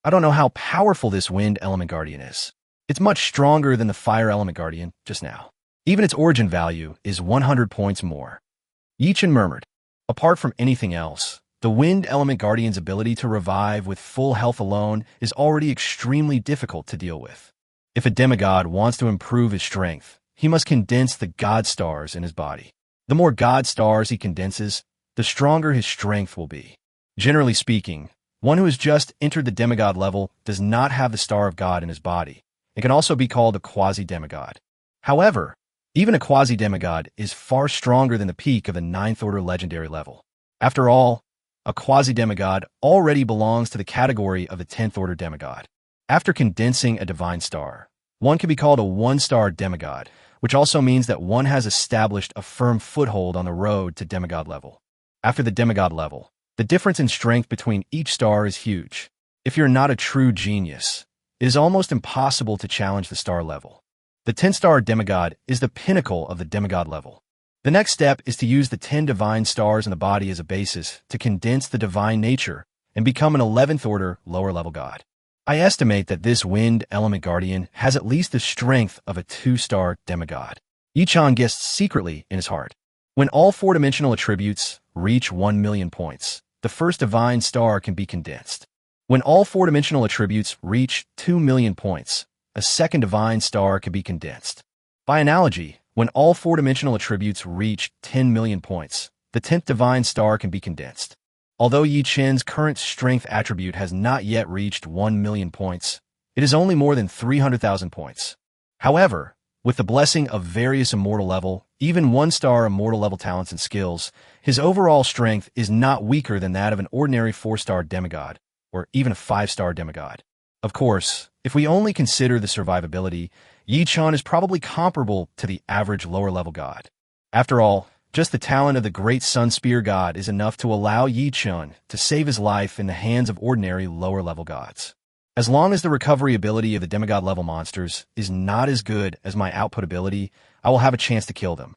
I don't know how powerful this Wind Element Guardian is. It's much stronger than the Fire Element Guardian just now. Even its origin value is 100 points more. Yichen murmured. Apart from anything else, the Wind Element Guardian's ability to revive with full health alone is already extremely difficult to deal with. If a demigod wants to improve his strength, he must condense the god stars in his body. The more god stars he condenses, the stronger his strength will be. Generally speaking, one who has just entered the demigod level does not have the star of God in his body. It can also be called a quasi-demigod. However, even a quasi-demigod is far stronger than the peak of the 9th order legendary level. After all, a quasi-demigod already belongs to the category of the 10th order demigod. After condensing a divine star, one can be called a 1-star demigod, which also means that one has established a firm foothold on the road to demigod level. After the demigod level, the difference in strength between each star is huge. If you're not a true genius, it is almost impossible to challenge the star level. The 10-star demigod is the pinnacle of the demigod level. The next step is to use the 10 divine stars in the body as a basis to condense the divine nature and become an 11th order lower level god. I estimate that this Wind Element Guardian has at least the strength of a 2-star demigod. Yichen guessed secretly in his heart. When all 4-dimensional attributes reach 1 million points, the first divine star can be condensed. When all 4-dimensional attributes reach 2 million points, a second divine star can be condensed. By analogy, when all 4-dimensional attributes reach 10 million points, the 10th divine star can be condensed. Although Yichen's current strength attribute has not yet reached 1 million points, it is only more than 300,000 points. However, with the blessing of various immortal level, even 1-star immortal level talents and skills, his overall strength is not weaker than that of an ordinary 4-star demigod, or even a 5-star demigod. Of course, if we only consider the survivability, Yichen is probably comparable to the average lower-level god. After all, just the talent of the great Sun Spear god is enough to allow Yichen to save his life in the hands of ordinary lower-level gods. As long as the recovery ability of the demigod-level monsters is not as good as my output ability, I will have a chance to kill them.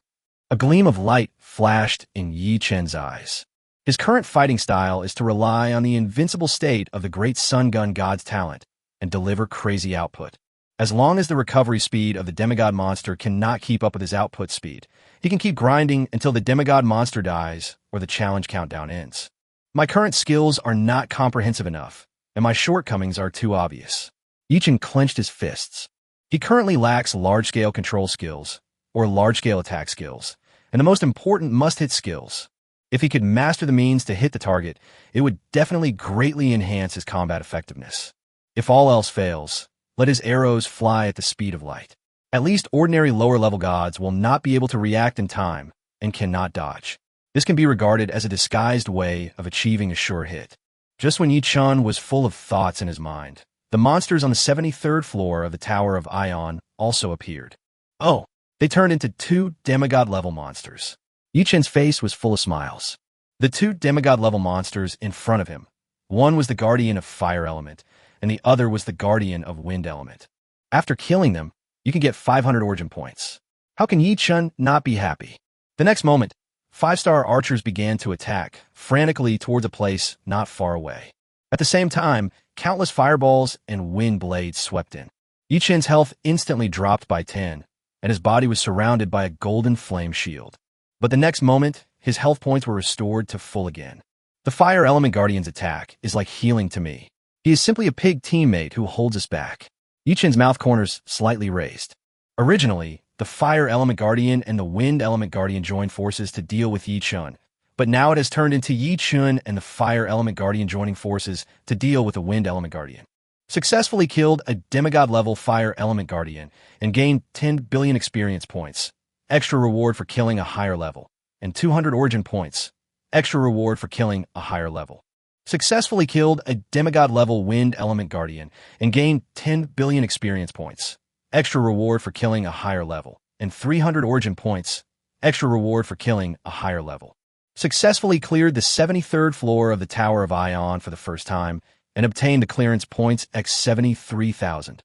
A gleam of light flashed in Yichen's eyes. His current fighting style is to rely on the invincible state of the great Sun Gun god's talent and deliver crazy output. As long as the recovery speed of the demigod monster cannot keep up with his output speed, he can keep grinding until the demigod monster dies or the challenge countdown ends. My current skills are not comprehensive enough, and my shortcomings are too obvious. Yichen clenched his fists. He currently lacks large-scale control skills, or large-scale attack skills, and the most important must-hit skills. If he could master the means to hit the target, it would definitely greatly enhance his combat effectiveness. If all else fails, let his arrows fly at the speed of light. At least ordinary lower-level gods will not be able to react in time and cannot dodge. This can be regarded as a disguised way of achieving a sure hit. Just when Yichen was full of thoughts in his mind, the monsters on the 73rd floor of the Tower of Ion also appeared. Oh, they turned into 2 demigod-level monsters. Yichen's face was full of smiles. The 2 demigod-level monsters in front of him. One was the Guardian of Fire Element, and the other was the Guardian of Wind Element. After killing them, you can get 500 origin points. How can Yichen not be happy? The next moment, 5-star archers began to attack, frantically towards a place not far away. At the same time, countless fireballs and wind blades swept in. Yichen's health instantly dropped by 10, and his body was surrounded by a golden flame shield. But the next moment, his health points were restored to full again. The Fire Element Guardian's attack is like healing to me. He is simply a pig teammate who holds us back. Yichen's mouth corners slightly raised. Originally, the Fire Element Guardian and the Wind Element Guardian joined forces to deal with Yichen, but now it has turned into Yichen and the Fire Element Guardian joining forces to deal with the Wind Element Guardian. Successfully killed a demigod-level Fire Element Guardian and gained 10 billion experience points. extra reward for killing a higher level, and 200 origin points, extra reward for killing a higher level. Successfully killed a demigod-level wind element guardian and gained 10 billion experience points, extra reward for killing a higher level, and 300 origin points, extra reward for killing a higher level. Successfully cleared the 73rd floor of the Tower of Ion for the first time and obtained the clearance points x 73,000.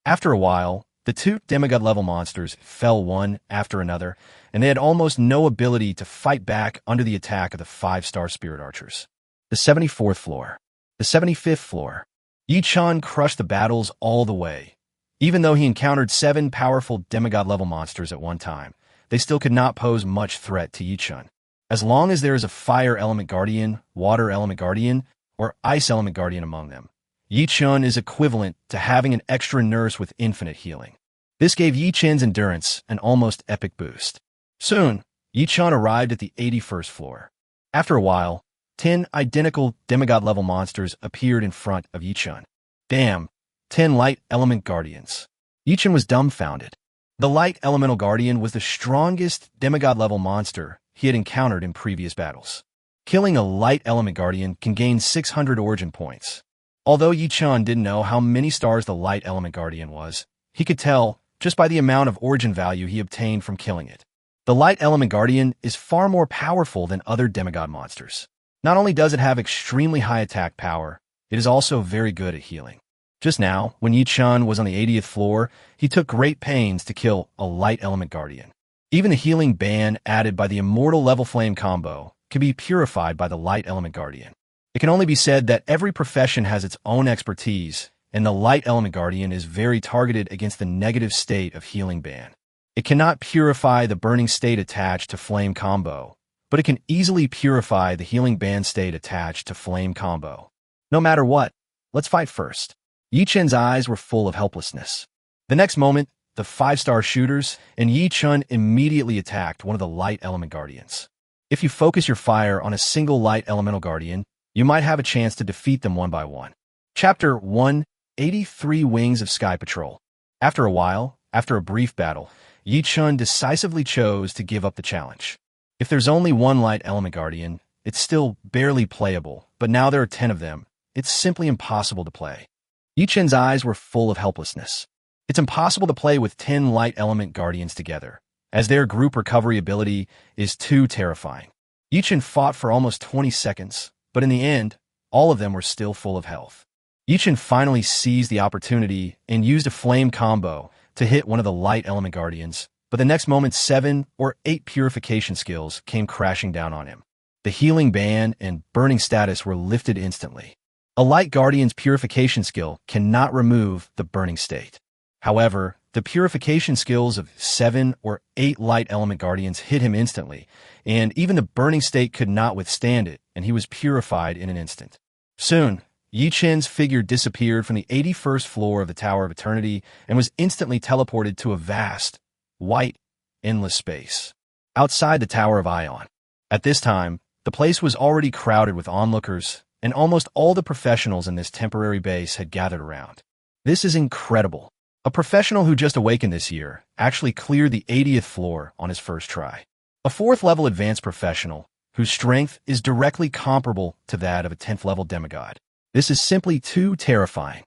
After a while, the two demigod-level monsters fell one after another, and they had almost no ability to fight back under the attack of the 5-star spirit archers. The 74th floor. The 75th floor. Yi-chan crushed the battles all the way. Even though he encountered 7 powerful demigod-level monsters at one time, they still could not pose much threat to Yi-chan. As long as there is a fire element guardian, water element guardian, or ice element guardian among them, Yi-chan is equivalent to having an extra nurse with infinite healing. This gave Yi-chan's endurance an almost epic boost. Soon, Yi-chan arrived at the 81st floor. After a while, 10 identical demigod-level monsters appeared in front of Yi-chan. Damn, 10 light element guardians. Yi-chan was dumbfounded. The light elemental guardian was the strongest demigod-level monster he had encountered in previous battles. Killing a light element guardian can gain 600 origin points. Although Yi-chan didn't know how many stars the light element guardian was, he could tell just by the amount of origin value he obtained from killing it. The light element guardian is far more powerful than other demigod monsters. Not only does it have extremely high attack power, it is also very good at healing. Just now, when Yi-chan was on the 80th floor, he took great pains to kill a light element guardian. Even the healing ban added by the immortal level flame combo can be purified by the light element guardian. It can only be said that every profession has its own expertise, and the light element guardian is very targeted against the negative state of healing ban. It cannot purify the burning state attached to flame combo, but it can easily purify the healing ban state attached to flame combo. No matter what, let's fight first. Yi-chan's eyes were full of helplessness. The next moment, the 5-star shooters and Yi-chan immediately attacked one of the light element guardians. If you focus your fire on a single light elemental guardian, you might have a chance to defeat them one by one. Chapter 1, 83 Wings of Sky Patrol. After a while, after a brief battle, Yi-chan decisively chose to give up the challenge. If there's only one light element guardian, it's still barely playable, but now there are 10 of them. It's simply impossible to play. Yi-chan's eyes were full of helplessness. It's impossible to play with 10 light element guardians together, as their group recovery ability is too terrifying. Yi-chan fought for almost 20 seconds, but in the end, all of them were still full of health. Yi-chan finally seized the opportunity and used a flame combo to hit one of the light element guardians, but the next moment 7 or 8 purification skills came crashing down on him. The healing ban and burning status were lifted instantly. A light guardian's purification skill cannot remove the burning state. However, the purification skills of 7 or 8 light element guardians hit him instantly, and even the burning state could not withstand it, and he was purified in an instant. Soon, Yi-chan's figure disappeared from the 81st floor of the Tower of Eternity and was instantly teleported to a vast, white, endless space outside the Tower of Ion. At this time, the place was already crowded with onlookers, and almost all the professionals in this temporary base had gathered around. This is incredible. A professional who just awakened this year actually cleared the 80th floor on his first try. A 4th-level advanced professional whose strength is directly comparable to that of a 10th-level demigod. This is simply too terrifying.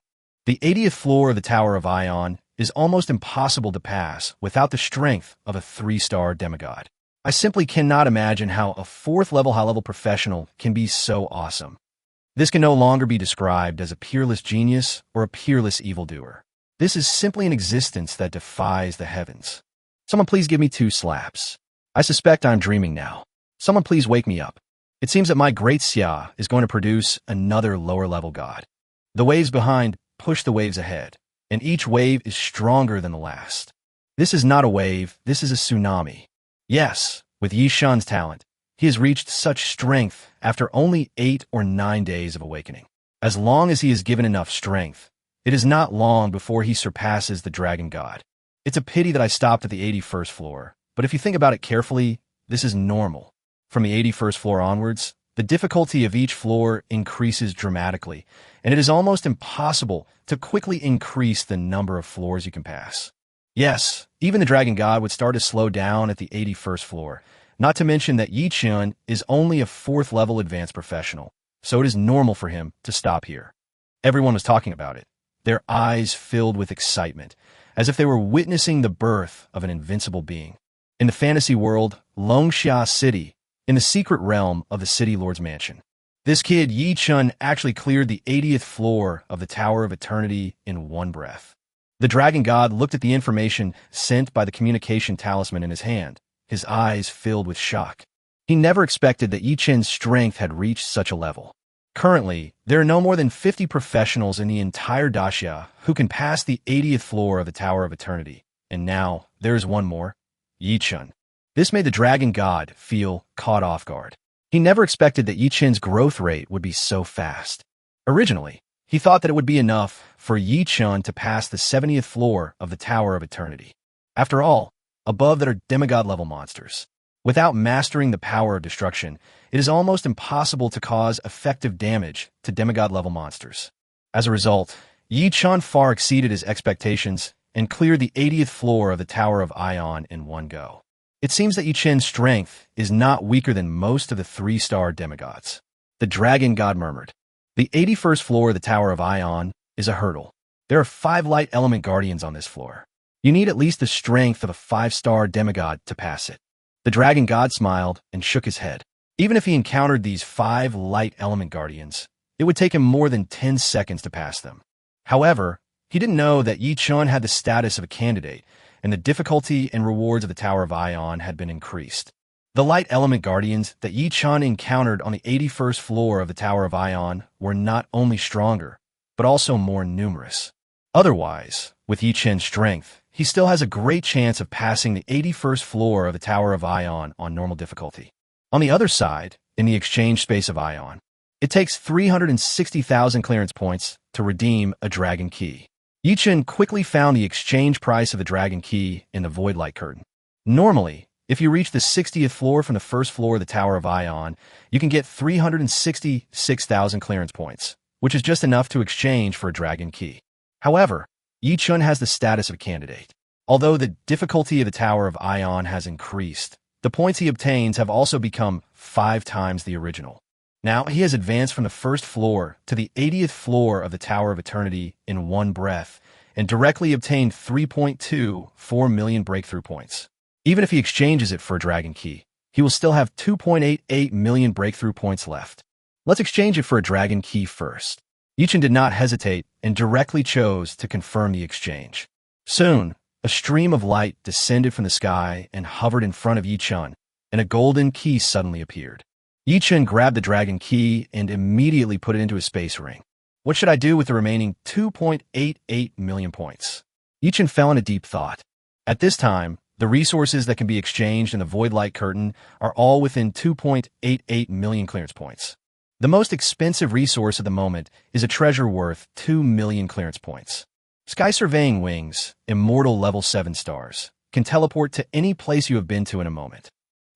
The 80th floor of the Tower of Ion is almost impossible to pass without the strength of a 3-star demigod. I simply cannot imagine how a 4th-level high-level professional can be so awesome. This can no longer be described as a peerless genius or a peerless evildoer. This is simply an existence that defies the heavens. Someone please give me 2 slaps. I suspect I'm dreaming now. Someone please wake me up. It seems that my great Xia is going to produce another lower-level god. The waves behind push the waves ahead, and each wave is stronger than the last. This is not a wave, this is a tsunami. Yes, with Yi-chan's talent, he has reached such strength after only 8 or 9 days of awakening. As long as he is given enough strength, it is not long before he surpasses the dragon god. It's a pity that I stopped at the 81st floor, but if you think about it carefully, this is normal. From the 81st floor onwards, the difficulty of each floor increases dramatically, and it is almost impossible to quickly increase the number of floors you can pass. Yes, even the dragon god would start to slow down at the 81st floor, not to mention that Yi Chun is only a 4th level advanced professional, so it is normal for him to stop here. Everyone was talking about it, their eyes filled with excitement, as if they were witnessing the birth of an invincible being. In the fantasy world, Longxia City, in the secret realm of the City Lord's mansion. This kid, Yi Chun, actually cleared the 80th floor of the Tower of Eternity in one breath. The dragon god looked at the information sent by the communication talisman in his hand, his eyes filled with shock. He never expected that Yi Chun's strength had reached such a level. Currently, there are no more than 50 professionals in the entire Daxia who can pass the 80th floor of the Tower of Eternity, and now there is one more, Yi Chun. This made the dragon god feel caught off guard. He never expected that Yi Chun's growth rate would be so fast. Originally, he thought that it would be enough for Yi Chun to pass the 70th floor of the Tower of Eternity. After all, above that are demigod-level monsters. Without mastering the power of destruction, it is almost impossible to cause effective damage to demigod-level monsters. As a result, Yi Chun far exceeded his expectations and cleared the 80th floor of the Tower of Ion in one go. It seems that Yi Chun's strength is not weaker than most of the 3-star demigods. The dragon god murmured. The 81st floor of the Tower of Ion is a hurdle. There are 5 light element guardians on this floor. You need at least the strength of a 5-star demigod to pass it. The dragon god smiled and shook his head. Even if he encountered these 5 light element guardians, it would take him more than 10 seconds to pass them. However, he didn't know that Yi Chun had the status of a candidate, and the difficulty and rewards of the Tower of Ion had been increased. The light element guardians that Yi Chun encountered on the 81st floor of the Tower of Ion were not only stronger, but also more numerous. Otherwise, with Yi Chun's strength, he still has a great chance of passing the 81st floor of the Tower of Ion on normal difficulty. On the other side, in the exchange space of Ion, it takes 360,000 clearance points to redeem a dragon key. Yi Chun quickly found the exchange price of the dragon key in the void light curtain. Normally, if you reach the 60th floor from the first floor of the Tower of Ion, you can get 366,000 clearance points, which is just enough to exchange for a dragon key. However, Yi Chun has the status of a candidate. Although the difficulty of the Tower of Ion has increased, the points he obtains have also become 5 times the original. Now he has advanced from the first floor to the 80th floor of the Tower of Eternity in one breath and directly obtained 3.24 million breakthrough points. Even if he exchanges it for a dragon key, he will still have 2.88 million breakthrough points left. Let's exchange it for a dragon key first. Yi Chun did not hesitate and directly chose to confirm the exchange. Soon, a stream of light descended from the sky and hovered in front of Yi Chun, and a golden key suddenly appeared. Yi Chun grabbed the dragon key and immediately put it into his space ring. What should I do with the remaining 2.88 million points? Yi Chun fell into deep thought. At this time, the resources that can be exchanged in the void light curtain are all within 2.88 million clearance points. The most expensive resource at the moment is a treasure worth 2 million clearance points. Sky Surveying Wings, Immortal Level 7 stars, can teleport to any place you have been to in a moment.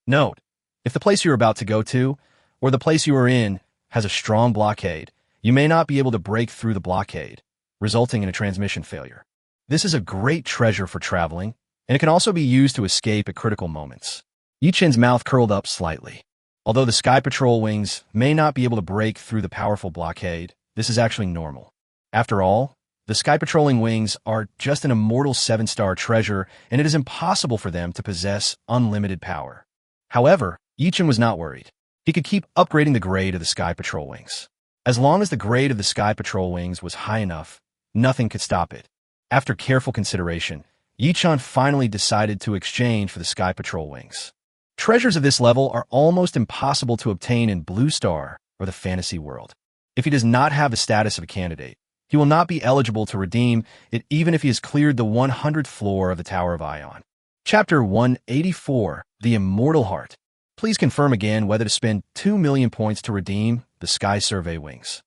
Note, if the place you're about to go to, or the place you are in, has a strong blockade, you may not be able to break through the blockade, resulting in a transmission failure. This is a great treasure for traveling, and it can also be used to escape at critical moments. Yi Chun's mouth curled up slightly. Although the Sky Patrol Wings may not be able to break through the powerful blockade, this is actually normal. After all, the Sky Patrolling Wings are just an immortal 7-star treasure, and it is impossible for them to possess unlimited power. However, Yi Chun was not worried. He could keep upgrading the grade of the Sky Patrol Wings. As long as the grade of the Sky Patrol Wings was high enough, nothing could stop it. After careful consideration, Yi Chun finally decided to exchange for the Sky Patrol Wings. Treasures of this level are almost impossible to obtain in Blue Star or the fantasy world. If he does not have the status of a candidate, he will not be eligible to redeem it even if he has cleared the 100th floor of the Tower of Ion. Chapter 184, The Immortal Heart. Please confirm again whether to spend 2 million points to redeem the Sky Survey Wings.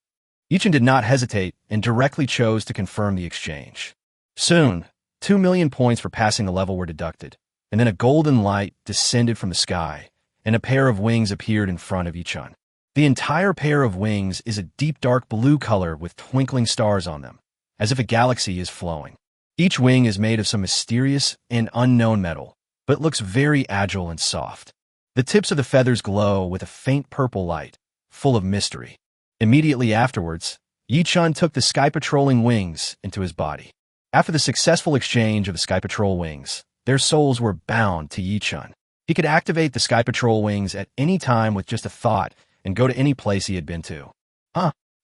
Yi Chun did not hesitate and directly chose to confirm the exchange. Soon, 2 million points for passing the level were deducted, and then a golden light descended from the sky, and a pair of wings appeared in front of Yi Chun. The entire pair of wings is a deep dark blue color with twinkling stars on them, as if a galaxy is flowing. Each wing is made of some mysterious and unknown metal, but looks very agile and soft. The tips of the feathers glow with a faint purple light, full of mystery. Immediately afterwards, Yi-chun took the Sky Patrolling wings into his body. After the successful exchange of the Sky Patrol wings, their souls were bound to Yi-chun. He could activate the Sky Patrol wings at any time with just a thought and go to any place he had been to.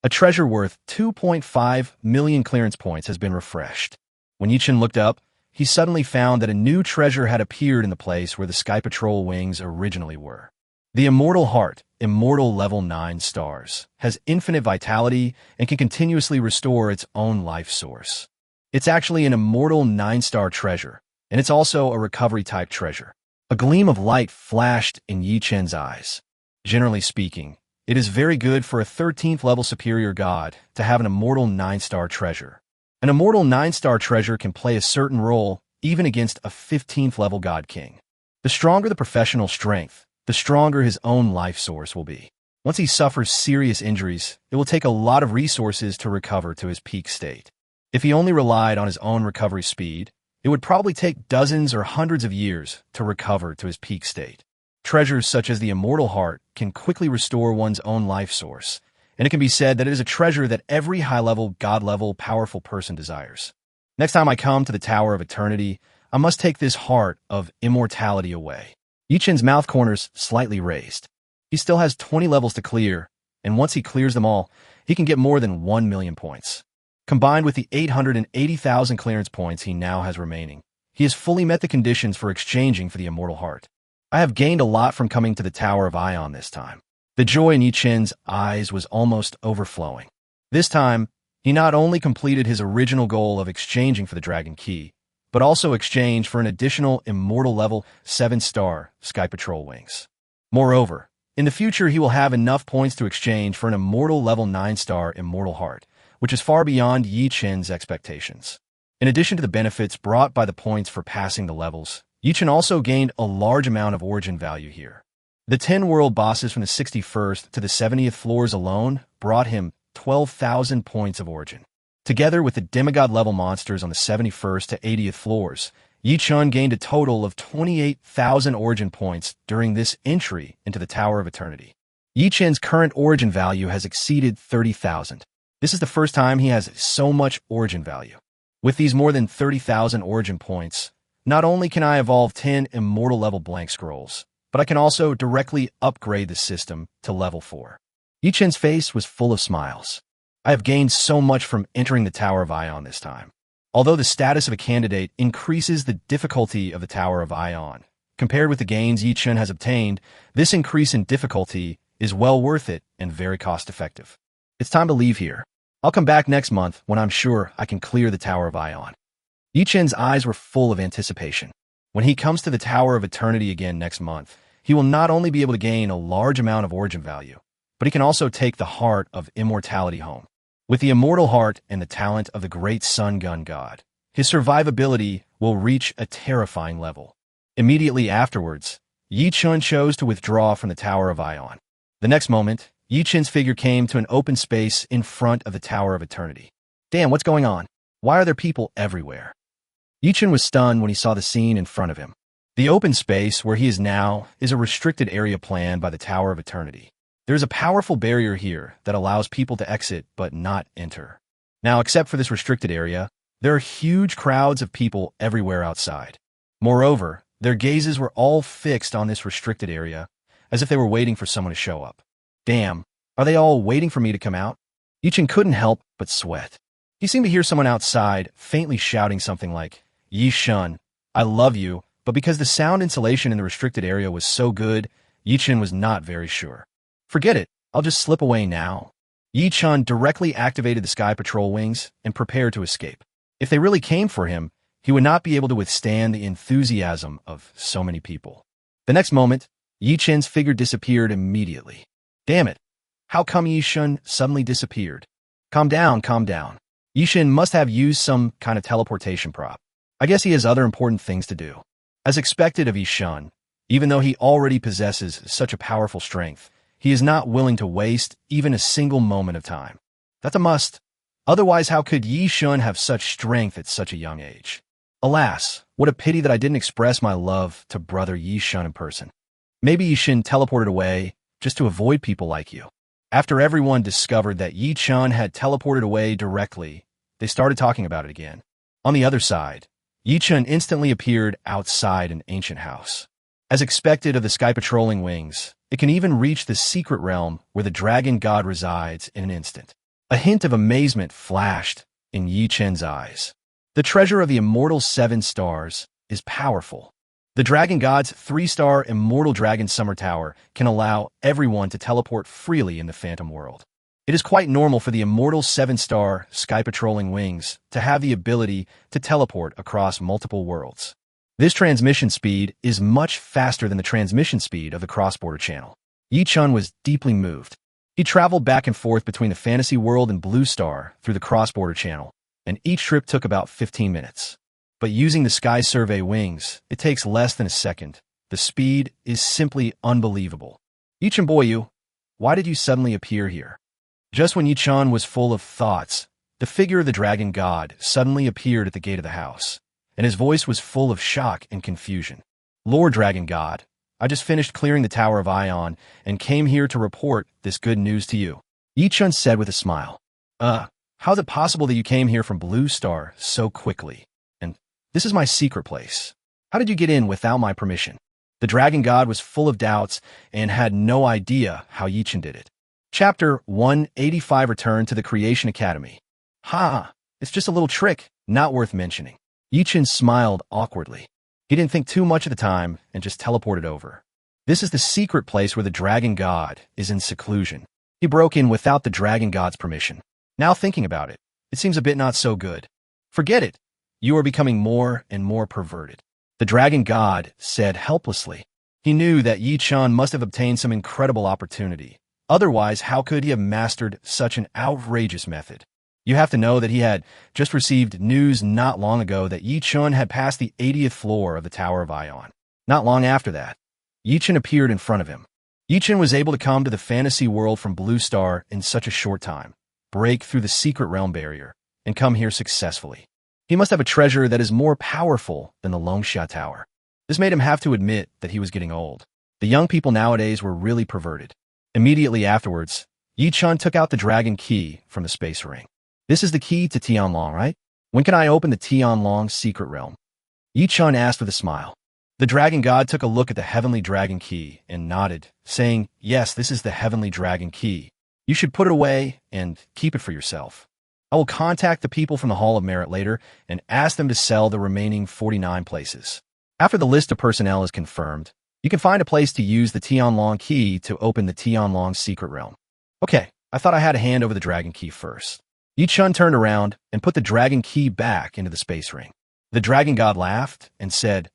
A treasure worth 2.5 million clearance points has been refreshed. When Yi-chun looked up, he suddenly found that a new treasure had appeared in the place where the Sky Patrol wings originally were. The Immortal Heart, Immortal Level 9 stars, has infinite vitality and can continuously restore its own life source. It's actually an Immortal 9-star treasure, and it's also a recovery-type treasure. A gleam of light flashed in Yi-chun's eyes. Generally speaking, it is very good for a 13th level superior god to have an Immortal 9-star treasure. An Immortal 9-star treasure can play a certain role even against a 15th level god king. The stronger the professional strength, the stronger his own life source will be. Once he suffers serious injuries, it will take a lot of resources to recover to his peak state. If he only relied on his own recovery speed, it would probably take dozens or hundreds of years to recover to his peak state. Treasures such as the Immortal Heart can quickly restore one's own life source, and it can be said that it is a treasure that every high-level, god-level, powerful person desires. Next time I come to the Tower of Eternity, I must take this heart of immortality away. Yi-chun's mouth corners slightly raised. He still has 20 levels to clear, and once he clears them all, he can get more than 1 million points. Combined with the 880,000 clearance points he now has remaining, he has fully met the conditions for exchanging for the Immortal Heart. I have gained a lot from coming to the Tower of Ion this time. The joy in Yi-chun's eyes was almost overflowing. This time, he not only completed his original goal of exchanging for the Dragon Key, but also exchanged for an additional Immortal Level 7-star Sky Patrol wings. Moreover, in the future he will have enough points to exchange for an Immortal Level 9-star Immortal Heart, which is far beyond Yi-chun's expectations. In addition to the benefits brought by the points for passing the levels, Yi-chun also gained a large amount of origin value here. The 10 world bosses from the 61st to the 70th floors alone brought him 12,000 points of origin. Together with the demigod-level monsters on the 71st to 80th floors, Yi-chun gained a total of 28,000 origin points during this entry into the Tower of Eternity. Yi-chun's current origin value has exceeded 30,000. This is the first time he has so much origin value. With these more than 30,000 origin points, not only can I evolve 10 Immortal-level blank scrolls, but I can also directly upgrade the system to level 4. Yi-chun's face was full of smiles. I have gained so much from entering the Tower of Ion this time. Although the status of a candidate increases the difficulty of the Tower of Ion, compared with the gains Yi-chun has obtained, this increase in difficulty is well worth it and very cost-effective. It's time to leave here. I'll come back next month when I'm sure I can clear the Tower of Ion. Yi-chun's eyes were full of anticipation. When he comes to the Tower of Eternity again next month, he will not only be able to gain a large amount of origin value, but he can also take the Heart of Immortality home. With the Immortal Heart and the talent of the great Sun Gun God, his survivability will reach a terrifying level. Immediately afterwards, Yi-chun chose to withdraw from the Tower of Ion. The next moment, Yi-chun's figure came to an open space in front of the Tower of Eternity. Damn, what's going on? Why are there people everywhere? Yi-chun was stunned when he saw the scene in front of him. The open space where he is now is a restricted area planned by the Tower of Eternity. There is a powerful barrier here that allows people to exit but not enter. Now, except for this restricted area, there are huge crowds of people everywhere outside. Moreover, their gazes were all fixed on this restricted area, as if they were waiting for someone to show up. Damn, are they all waiting for me to come out? Yi-chun couldn't help but sweat. He seemed to hear someone outside faintly shouting something like, "Yi-chun, I love you," but because the sound insulation in the restricted area was so good, Yi-chun was not very sure. Forget it, I'll just slip away now. Yi-chun directly activated the Sky Patrol wings and prepared to escape. If they really came for him, he would not be able to withstand the enthusiasm of so many people. The next moment, Yi-chun's figure disappeared immediately. Damn it, how come Yi-chun suddenly disappeared? Calm down, calm down. Yi-chun must have used some kind of teleportation prop. I guess he has other important things to do. As expected of Yi-chun, even though he already possesses such a powerful strength, he is not willing to waste even a single moment of time. That's a must. Otherwise, how could Yi Shun have such strength at such a young age? Alas, what a pity that I didn't express my love to brother Yi Shun in person. Maybe Yi Shun teleported away just to avoid people like you. After everyone discovered that Yi Shun had teleported away directly, they started talking about it again. On the other side, Yi Shun instantly appeared outside an ancient house. As expected of the sky patrolling wings, it can even reach the secret realm where the dragon god resides in an instant. A hint of amazement flashed in Yi Chen's eyes. The treasure of the immortal 7 stars is powerful. The dragon god's 3-star immortal dragon summer tower can allow everyone to teleport freely in the phantom world. It is quite normal for the immortal 7-star sky patrolling wings to have the ability to teleport across multiple worlds. This transmission speed is much faster than the transmission speed of the cross-border channel. Yi Chun was deeply moved. He traveled back and forth between the fantasy world and Blue Star through the cross-border channel, and each trip took about 15 minutes. But using the Sky Survey wings, it takes less than a second. The speed is simply unbelievable. Yi Chun Boyu, why did you suddenly appear here? Just when Yi Chun was full of thoughts, the figure of the dragon god suddenly appeared at the gate of the house, and his voice was full of shock and confusion. Lord Dragon God, I just finished clearing the Tower of Ion and came here to report this good news to you. Yi Chun said with a smile. How is it possible that you came here from Blue Star so quickly? And this is my secret place. How did you get in without my permission? The dragon god was full of doubts and had no idea how Yi Chun did it. Chapter 185 Return to the Creation Academy. It's just a little trick, not worth mentioning. Yi Chun smiled awkwardly. He didn't think too much at the time and just teleported over. This is the secret place where the dragon god is in seclusion. He broke in without the dragon god's permission. Now thinking about it, it seems a bit not so good. Forget it. You are becoming more and more perverted. The dragon god said helplessly. He knew that Yi Chun must have obtained some incredible opportunity. Otherwise, how could he have mastered such an outrageous method? You have to know that he had just received news not long ago that Yi Chun had passed the 80th floor of the Tower of Ion. Not long after that, Yi Chun appeared in front of him. Yi Chun was able to come to the fantasy world from Blue Star in such a short time, break through the secret realm barrier, and come here successfully. He must have a treasure that is more powerful than the Longsha Tower. This made him have to admit that he was getting old. The young people nowadays were really perverted. Immediately afterwards, Yi Chun took out the dragon key from the space ring. This is the key to Tianlong, right? When can I open the Tianlong secret realm? Yi Chun asked with a smile. The dragon god took a look at the heavenly dragon key and nodded, saying, yes, this is the heavenly dragon key. You should put it away and keep it for yourself. I will contact the people from the Hall of Merit later and ask them to sell the remaining 49 places. After the list of personnel is confirmed, you can find a place to use the Tianlong key to open the Tianlong secret realm. Okay, I thought I had to hand over the dragon key first. Yi Chun turned around and put the dragon key back into the space ring. The dragon god laughed and said,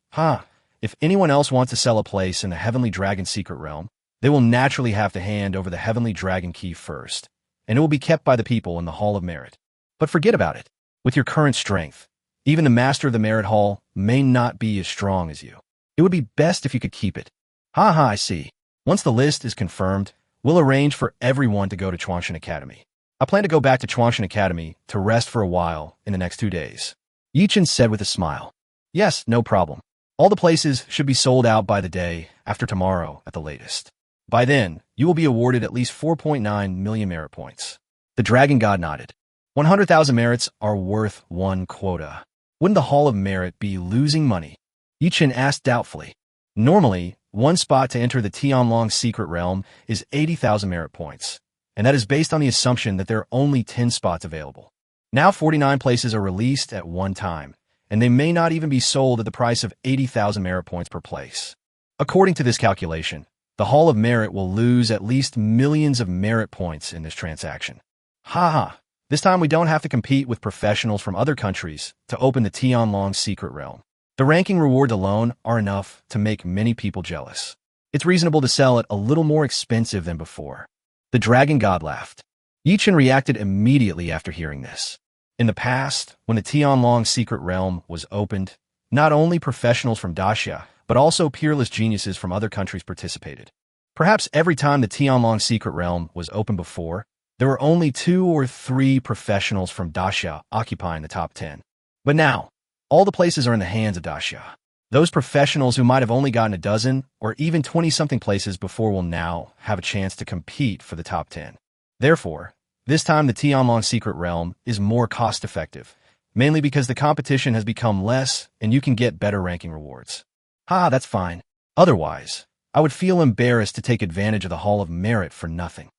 if anyone else wants to sell a place in the heavenly dragon secret realm, they will naturally have to hand over the heavenly dragon key first, and it will be kept by the people in the Hall of Merit. But forget about it. With your current strength, even the master of the Merit Hall may not be as strong as you. It would be best if you could keep it. I see. Once the list is confirmed, we'll arrange for everyone to go to Chuanshan Academy. I plan to go back to Chuanshan Academy to rest for a while in the next 2 days. Yi Chun said with a smile. Yes, no problem. All the places should be sold out by the day after tomorrow at the latest. By then, you will be awarded at least 4.9 million merit points. The dragon god nodded. 100,000 merits are worth 1 quota. Wouldn't the Hall of Merit be losing money? Yi Chun asked doubtfully. Normally, 1 spot to enter the Tianlong secret realm is 80,000 merit points, and that is based on the assumption that there are only 10 spots available. Now 49 places are released at one time, and they may not even be sold at the price of 80,000 merit points per place. According to this calculation, the Hall of Merit will lose at least millions of merit points in this transaction. This time we don't have to compete with professionals from other countries to open the Tianlong secret realm. The ranking rewards alone are enough to make many people jealous. It's reasonable to sell it a little more expensive than before. The dragon god laughed. Yi Chun reacted immediately after hearing this. In the past, when the Tianlong secret realm was opened, not only professionals from Daxia, but also peerless geniuses from other countries participated. Perhaps every time the Tianlong secret realm was opened before, There were only 2 or 3 professionals from Daxia occupying the top 10. But now, all the places are in the hands of Daxia. Those professionals who might have only gotten a dozen or even 20-something places before will now have a chance to compete for the top 10. Therefore, this time the Tianlong Secret Realm is more cost-effective, mainly because the competition has become less and you can get better ranking rewards. That's fine. Otherwise, I would feel embarrassed to take advantage of the Hall of Merit for nothing.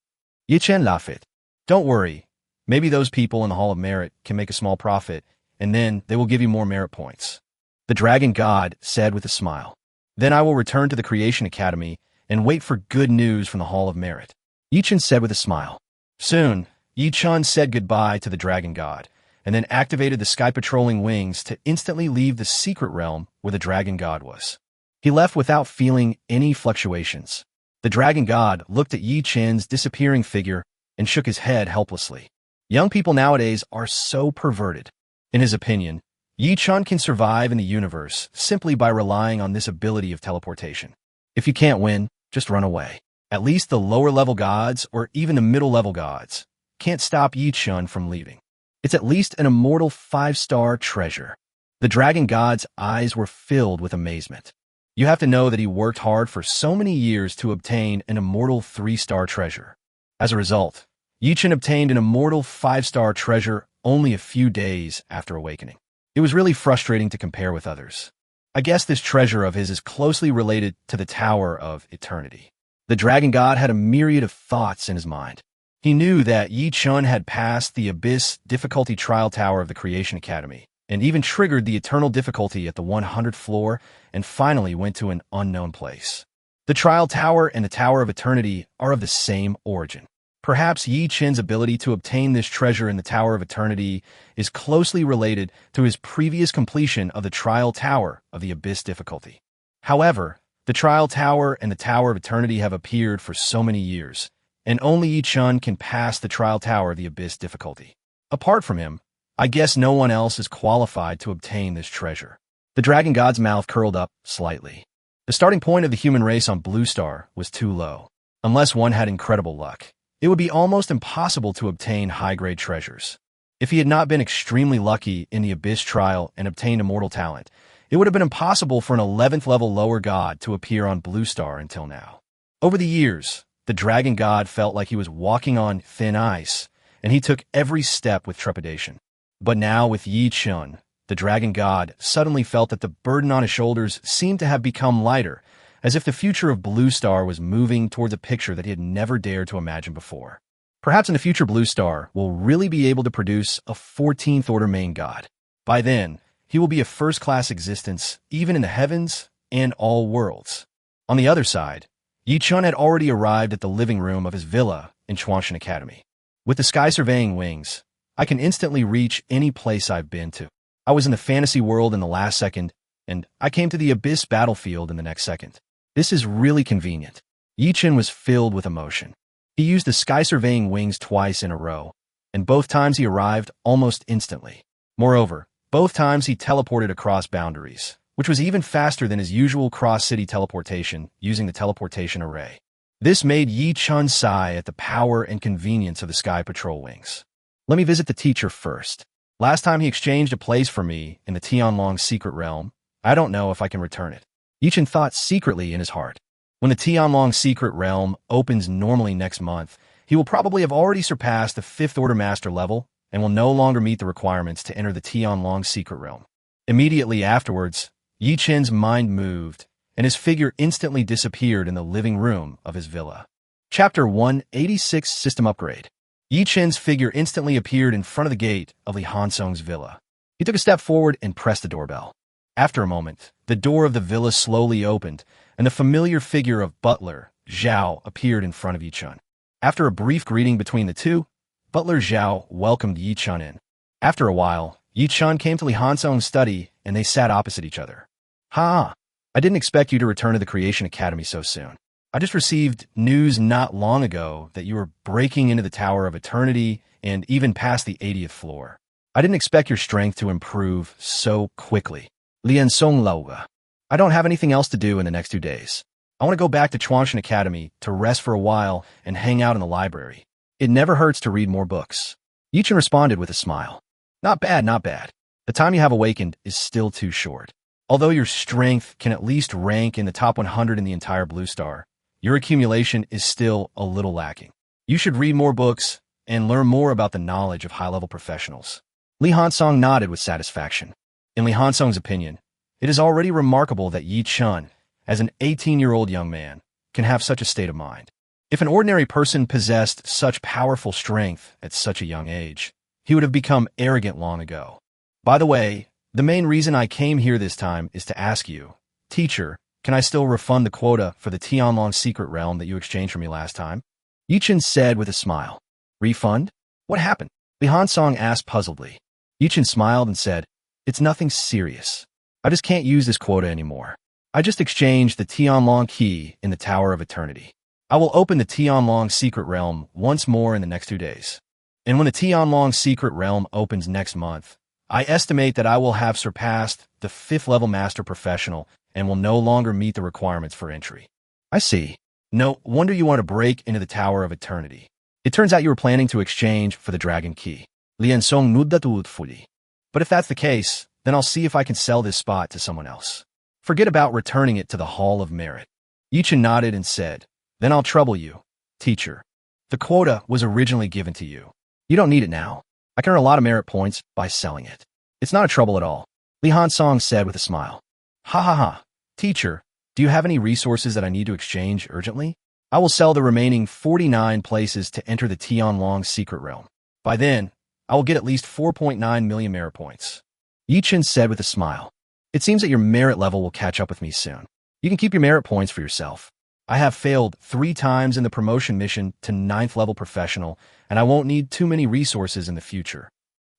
Yi Chen laughed. Don't worry. Maybe those people in the Hall of Merit can make a small profit, and then they will give you more merit points. The Dragon God said with a smile. Then I will return to the Creation Academy and wait for good news from the Hall of Merit. Yi Chen said with a smile. Soon, Yi Chen said goodbye to the Dragon God, and then activated the sky patrolling wings to instantly leave the secret realm where the Dragon God was. He left without feeling any fluctuations. The Dragon God looked at Yi Chen's disappearing figure and shook his head helplessly. Young people nowadays are so perverted. In his opinion, Yi Chen can survive in the universe simply by relying on this ability of teleportation. If you can't win, just run away. At least the lower-level gods, or even the middle-level gods, can't stop Yi Chen from leaving. It's at least an immortal 5-star treasure. The Dragon God's eyes were filled with amazement. You have to know that he worked hard for so many years to obtain an immortal 3-star treasure. As a result, Yi Chen obtained an immortal 5-star treasure only a few days after awakening. It was really frustrating to compare with others. I guess this treasure of his is closely related to the Tower of Eternity. The Dragon God had a myriad of thoughts in his mind. He knew that Yi Chen had passed the Abyss difficulty trial tower of the Creation Academy, and even triggered the eternal difficulty at the 100th floor, and finally went to an unknown place. The Trial Tower and the Tower of Eternity are of the same origin. Perhaps Yi Chen's ability to obtain this treasure in the Tower of Eternity is closely related to his previous completion of the Trial Tower of the Abyss difficulty. However, the Trial Tower and the Tower of Eternity have appeared for so many years, and only Yi Chen can pass the Trial Tower of the Abyss difficulty. Apart from him, I guess no one else is qualified to obtain this treasure. The Dragon God's mouth curled up slightly. The starting point of the human race on Blue Star was too low. Unless one had incredible luck, it would be almost impossible to obtain high-grade treasures. If he had not been extremely lucky in the Abyss trial and obtained immortal talent, it would have been impossible for an 11th level lower god to appear on Blue Star until now. Over the years, the Dragon God felt like he was walking on thin ice, and he took every step with trepidation. But now with Yi Chen, the Dragon God suddenly felt that the burden on his shoulders seemed to have become lighter, as if the future of Blue Star was moving towards a picture that he had never dared to imagine before. Perhaps in the future Blue Star will really be able to produce a 14th order main god. By then, he will be a first-class existence, even in the heavens and all worlds. On the other side, Yi Chen had already arrived at the living room of his villa in Chuanshan Academy. With the sky surveying wings, I can instantly reach any place I've been to. I was in the fantasy world in the last second, and I came to the Abyss battlefield in the next second. This is really convenient. Yi Chen was filled with emotion. He used the sky surveying wings twice in a row, and both times he arrived almost instantly. Moreover, both times he teleported across boundaries, which was even faster than his usual cross-city teleportation using the teleportation array. This made Yi Chen sigh at the power and convenience of the sky patrol wings. Let me visit the teacher first. Last time he exchanged a place for me in the Tianlong Secret Realm. I don't know if I can return it. Yi Chen thought secretly in his heart. When the Tianlong Secret Realm opens normally next month, he will probably have already surpassed the 5th Order Master level and will no longer meet the requirements to enter the Tianlong Secret Realm. Immediately afterwards, Yi Chen's mind moved, and his figure instantly disappeared in the living room of his villa. Chapter 186 System Upgrade. Yi Chen's figure instantly appeared in front of the gate of Li Hansong's villa. He took a step forward and pressed the doorbell. After a moment, the door of the villa slowly opened, and the familiar figure of Butler, Zhao, appeared in front of Yi Chen. After a brief greeting between the two, Butler Zhao welcomed Yi Chen in. After a while, Yi Chen came to Li Hansong's study, and they sat opposite each other. I didn't expect you to return to the Creation Academy so soon. I just received news not long ago that you were breaking into the Tower of Eternity and even past the 80th floor. I didn't expect your strength to improve so quickly. Lian Song Lauga. I don't have anything else to do in the next 2 days. I want to go back to Chuanshan Academy to rest for a while and hang out in the library. It never hurts to read more books. Yichen responded with a smile. Not bad, not bad. The time you have awakened is still too short. Although your strength can at least rank in the top 100 in the entire Blue Star, your accumulation is still a little lacking. You should read more books and learn more about the knowledge of high-level professionals. Li Hansong nodded with satisfaction. In Li Hansong's opinion, it is already remarkable that Yi Chun, as an 18-year-old young man, can have such a state of mind. If an ordinary person possessed such powerful strength at such a young age, he would have become arrogant long ago. By the way, the main reason I came here this time is to ask you, Teacher, can I still refund the quota for the Tianlong secret realm that you exchanged for me last time? Yichen said with a smile. Refund? What happened? Li Hansong asked puzzledly. Yichen smiled and said, It's nothing serious. I just can't use this quota anymore. I just exchanged the Tianlong key in the Tower of Eternity. I will open the Tianlong secret realm once more in the next 2 days. And when the Tianlong secret realm opens next month, I estimate that I will have surpassed the 5th level master professional and will no longer meet the requirements for entry. I see. No wonder you want to break into the Tower of Eternity. It turns out you were planning to exchange for the dragon key. Lian Song nuddat fully. But if that's the case, then I'll see if I can sell this spot to someone else. Forget about returning it to the Hall of Merit. Yichen nodded and said, Then I'll trouble you, teacher. The quota was originally given to you. You don't need it now. I can earn a lot of merit points by selling it. It's not a trouble at all, Li Hansong said with a smile. Ha ha ha. Teacher, do you have any resources that I need to exchange urgently? I will sell the remaining 49 places to enter the Tianlong secret realm. By then, I will get at least 4.9 million merit points. Yichen said with a smile. It seems that your merit level will catch up with me soon. You can keep your merit points for yourself. I have failed 3 times in the promotion mission to 9th level professional, and I won't need too many resources in the future.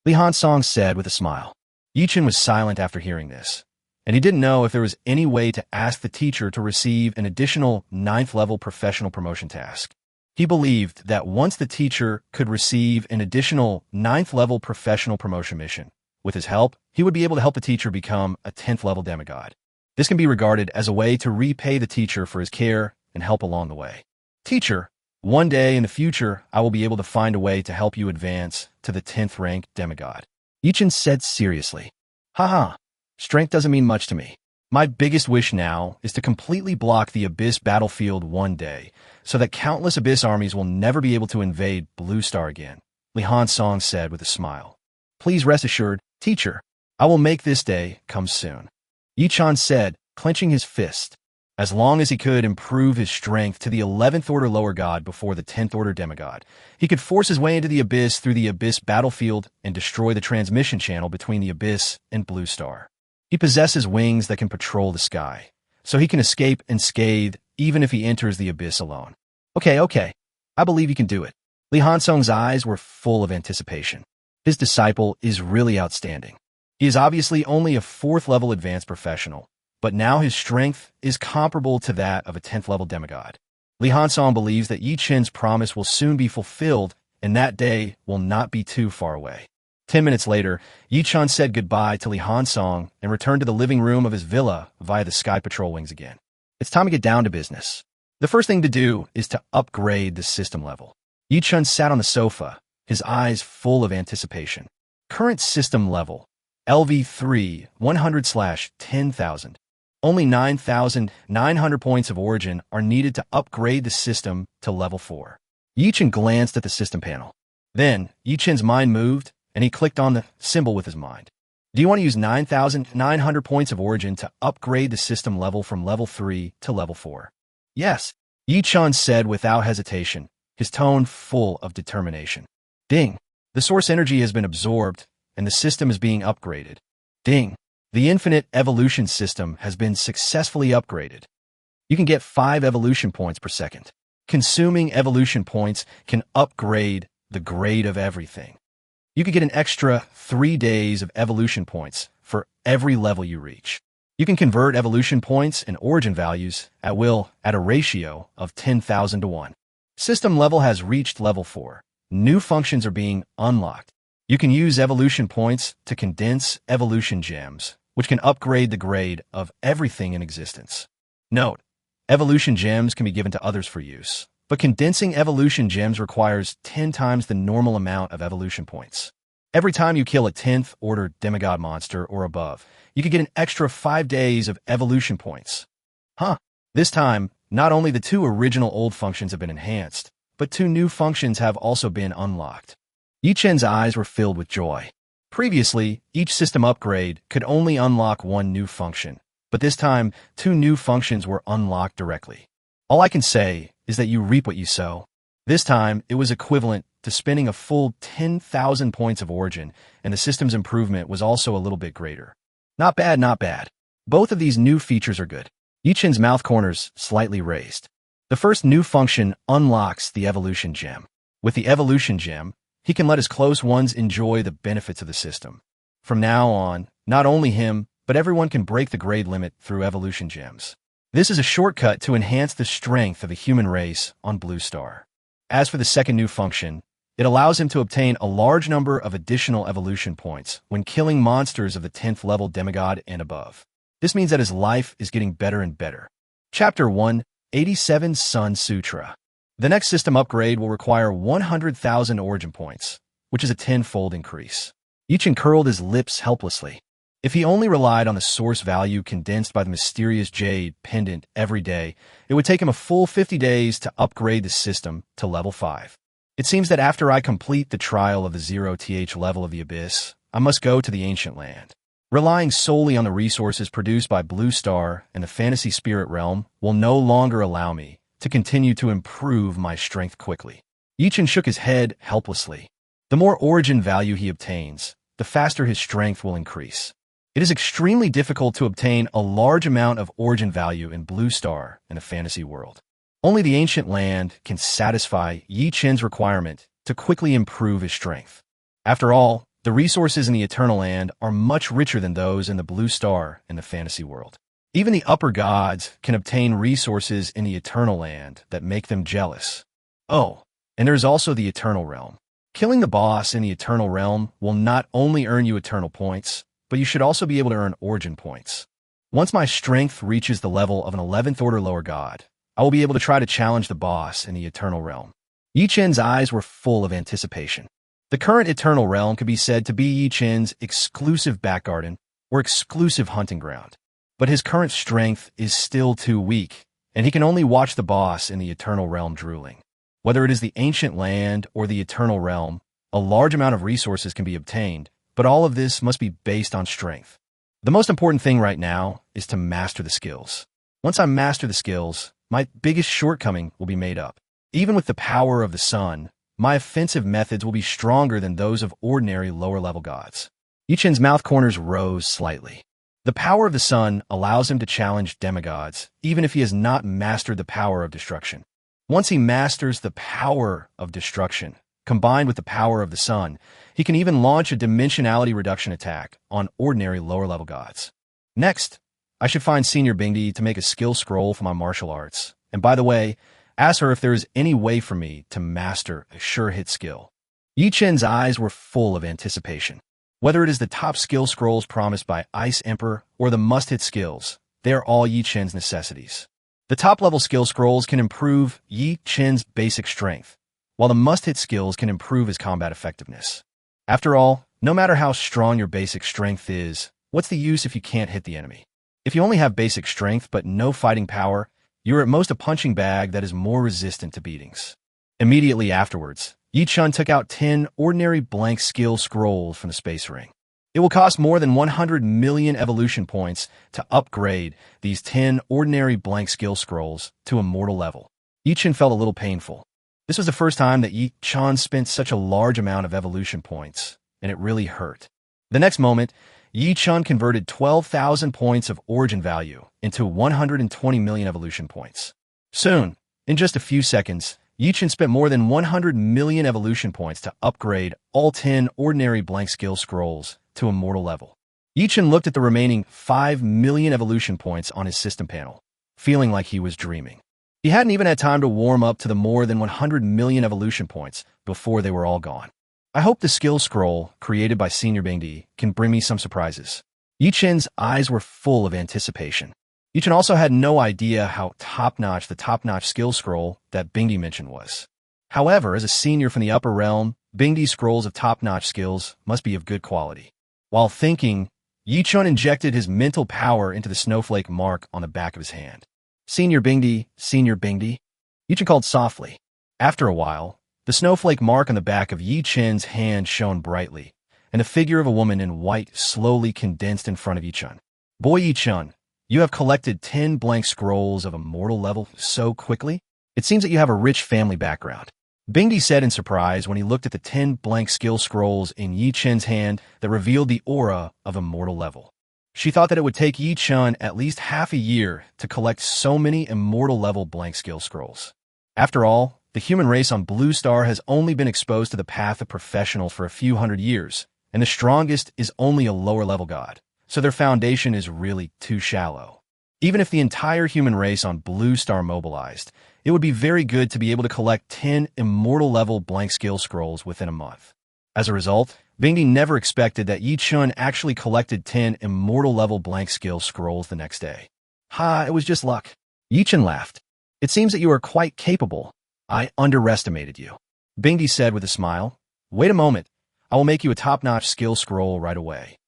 Li Hansong said with a smile. Yichen was silent after hearing this, and he didn't know if there was any way to ask the teacher to receive an additional 9th level professional promotion task. He believed that once the teacher could receive an additional 9th level professional promotion mission, with his help, he would be able to help the teacher become a 10th level demigod. This can be regarded as a way to repay the teacher for his care and help along the way. Teacher, one day in the future, I will be able to find a way to help you advance to the 10th rank demigod. Yichen said seriously. Haha, strength doesn't mean much to me. My biggest wish now is to completely block the Abyss battlefield one day, so that countless Abyss armies will never be able to invade Blue Star again, Li Hansong said with a smile. Please rest assured, teacher, I will make this day come soon. Yichen said, clenching his fist. As long as he could improve his strength to the 11th order lower god before the 10th order demigod, he could force his way into the Abyss through the Abyss battlefield and destroy the transmission channel between the Abyss and Blue Star. He possesses wings that can patrol the sky, so he can escape unscathed even if he enters the Abyss alone. Okay, I believe you can do it. Li Hansong's eyes were full of anticipation. His disciple is really outstanding. He is obviously only a 4th level advanced professional, but now his strength is comparable to that of a 10th level demigod. Li Hansong believes that Yi Chen's promise will soon be fulfilled, and that day will not be too far away. 10 minutes later, Yi Chen said goodbye to Li Hansong and returned to the living room of his villa via the Sky Patrol wings again. It's time to get down to business. The first thing to do is to upgrade the system level. Yi Chen sat on the sofa, his eyes full of anticipation. Current system level, LV3 100/10,000. Only 9,900 points of origin are needed to upgrade the system to level 4. Yi Chen glanced at the system panel. Then, Yi Chen's mind moved, and he clicked on the symbol with his mind. Do you want to use 9,900 points of origin to upgrade the system level from level 3 to level 4? Yes, Yi Chen said without hesitation, his tone full of determination. Ding! The source energy has been absorbed, and the system is being upgraded. Ding! The infinite evolution system has been successfully upgraded. You can get 5 evolution points per second. Consuming evolution points can upgrade the grade of everything. You could get an extra 3 days of evolution points for every level you reach. You can convert evolution points and origin values at will at a ratio of 10,000 to 1. System level has reached level 4. New functions are being unlocked. You can use evolution points to condense evolution gems, which can upgrade the grade of everything in existence. Note, evolution gems can be given to others for use, but condensing evolution gems requires 10 times the normal amount of evolution points. Every time you kill a 10th order demigod monster or above, you could get an extra 5 days of evolution points. This time, not only the 2 original old functions have been enhanced, but 2 new functions have also been unlocked. Yi Chen's eyes were filled with joy. Previously, each system upgrade could only unlock 1 new function, but this time, 2 new functions were unlocked directly. All I can say is that you reap what you sow. This time, it was equivalent to spending a full 10,000 points of origin, and the system's improvement was also a little bit greater. Not bad, not bad. Both of these new features are good. Yi Chen's mouth corners slightly raised. The first new function unlocks the evolution gem. With the evolution gem, he can let his close ones enjoy the benefits of the system. From now on, not only him, but everyone can break the grade limit through evolution gems. This is a shortcut to enhance the strength of the human race on Blue Star. As for the second new function, it allows him to obtain a large number of additional evolution points when killing monsters of the 10th level demigod and above. This means that his life is getting better and better. Chapter 1, 87 Sun Sutra. The next system upgrade will require 100,000 origin points, which is a 10-fold increase. Yi Chen curled his lips helplessly. If he only relied on the source value condensed by the mysterious jade pendant every day, it would take him a full 50 days to upgrade the system to level 5. It seems that after I complete the trial of the 0th level of the abyss, I must go to the ancient land. Relying solely on the resources produced by Blue Star and the fantasy spirit realm will no longer allow me to continue to improve my strength quickly. Yi Chen shook his head helplessly. The more origin value he obtains, the faster his strength will increase. It is extremely difficult to obtain a large amount of origin value in Blue Star in the fantasy world. Only the ancient land can satisfy Yi Chen's requirement to quickly improve his strength. After all, the resources in the Eternal Land are much richer than those in the Blue Star in the fantasy world. Even the upper gods can obtain resources in the Eternal Land that make them jealous. Oh, and there is also the Eternal Realm. Killing the boss in the Eternal Realm will not only earn you Eternal points, but you should also be able to earn origin points. Once my strength reaches the level of an 11th order lower god, I will be able to try to challenge the boss in the Eternal Realm. Yi Chen's eyes were full of anticipation. The current Eternal Realm could be said to be Yi Chen's exclusive back garden or exclusive hunting ground. But his current strength is still too weak, and he can only watch the boss in the Eternal Realm drooling. Whether it is the Ancient Land or the Eternal Realm, a large amount of resources can be obtained, but all of this must be based on strength. The most important thing right now is to master the skills. Once I master the skills, my biggest shortcoming will be made up. Even with the power of the sun, my offensive methods will be stronger than those of ordinary lower-level gods. Yi Chen's mouth corners rose slightly. The power of the sun allows him to challenge demigods, even if he has not mastered the power of destruction. Once he masters the power of destruction, combined with the power of the sun, he can even launch a dimensionality reduction attack on ordinary lower-level gods. Next, I should find Senior Bingdi to make a skill scroll for my martial arts. And by the way, ask her if there is any way for me to master a sure-hit skill. Yi Chen's eyes were full of anticipation. Whether it is the top skill scrolls promised by Ice Emperor or the must-hit skills, they are all Yi Chen's necessities. The top-level skill scrolls can improve Yi Chen's basic strength, while the must-hit skills can improve his combat effectiveness. After all, no matter how strong your basic strength is, what's the use if you can't hit the enemy? If you only have basic strength but no fighting power, you're at most a punching bag that is more resistant to beatings. Immediately afterwards, Yi Chen took out 10 ordinary blank skill scrolls from the space ring. It will cost more than 100 million evolution points to upgrade these 10 ordinary blank skill scrolls to immortal level. Yi Chen felt a little painful. This was the first time that Yi Chen spent such a large amount of evolution points, and it really hurt. The next moment, Yi Chen converted 12,000 points of origin value into 120 million evolution points. Soon, in just a few seconds, Yi Chen spent more than 100 million evolution points to upgrade all 10 ordinary blank skill scrolls to immortal level. Yi Chen looked at the remaining 5 million evolution points on his system panel, feeling like he was dreaming. He hadn't even had time to warm up to the more than 100 million evolution points before they were all gone. I hope the skill scroll created by Senior Bingdi can bring me some surprises. Yi Chen's eyes were full of anticipation. Yichen also had no idea how top-notch the top-notch skill scroll that Bingdi mentioned was. However, as a senior from the upper realm, Bingdi's scrolls of top-notch skills must be of good quality. While thinking, Yichun injected his mental power into the snowflake mark on the back of his hand. Senior Bingdi, Yichun called softly. After a while, the snowflake mark on the back of Yi Chen's hand shone brightly, and the figure of a woman in white slowly condensed in front of Yi Chen. Boy Yi Chen, you have collected 10 blank scrolls of immortal level so quickly? It seems that you have a rich family background. Bingdi said in surprise when he looked at the 10 blank skill scrolls in Yi Chen's hand that revealed the aura of immortal level. She thought that it would take Yi Chen at least half a year to collect so many immortal level blank skill scrolls. After all, the human race on Blue Star has only been exposed to the path of professional for a few hundred years, and the strongest is only a lower level god, so their foundation is really too shallow. Even if the entire human race on Blue Star mobilized, it would be very good to be able to collect 10 immortal level blank skill scrolls within a month. As a result, Bingdi never expected that Yi Chun actually collected 10 immortal level blank skill scrolls the next day. Ha, it was just luck. Yi Chun laughed. It seems that you are quite capable. I underestimated you. Bingdi said with a smile. Wait a moment. I will make you a top-notch skill scroll right away.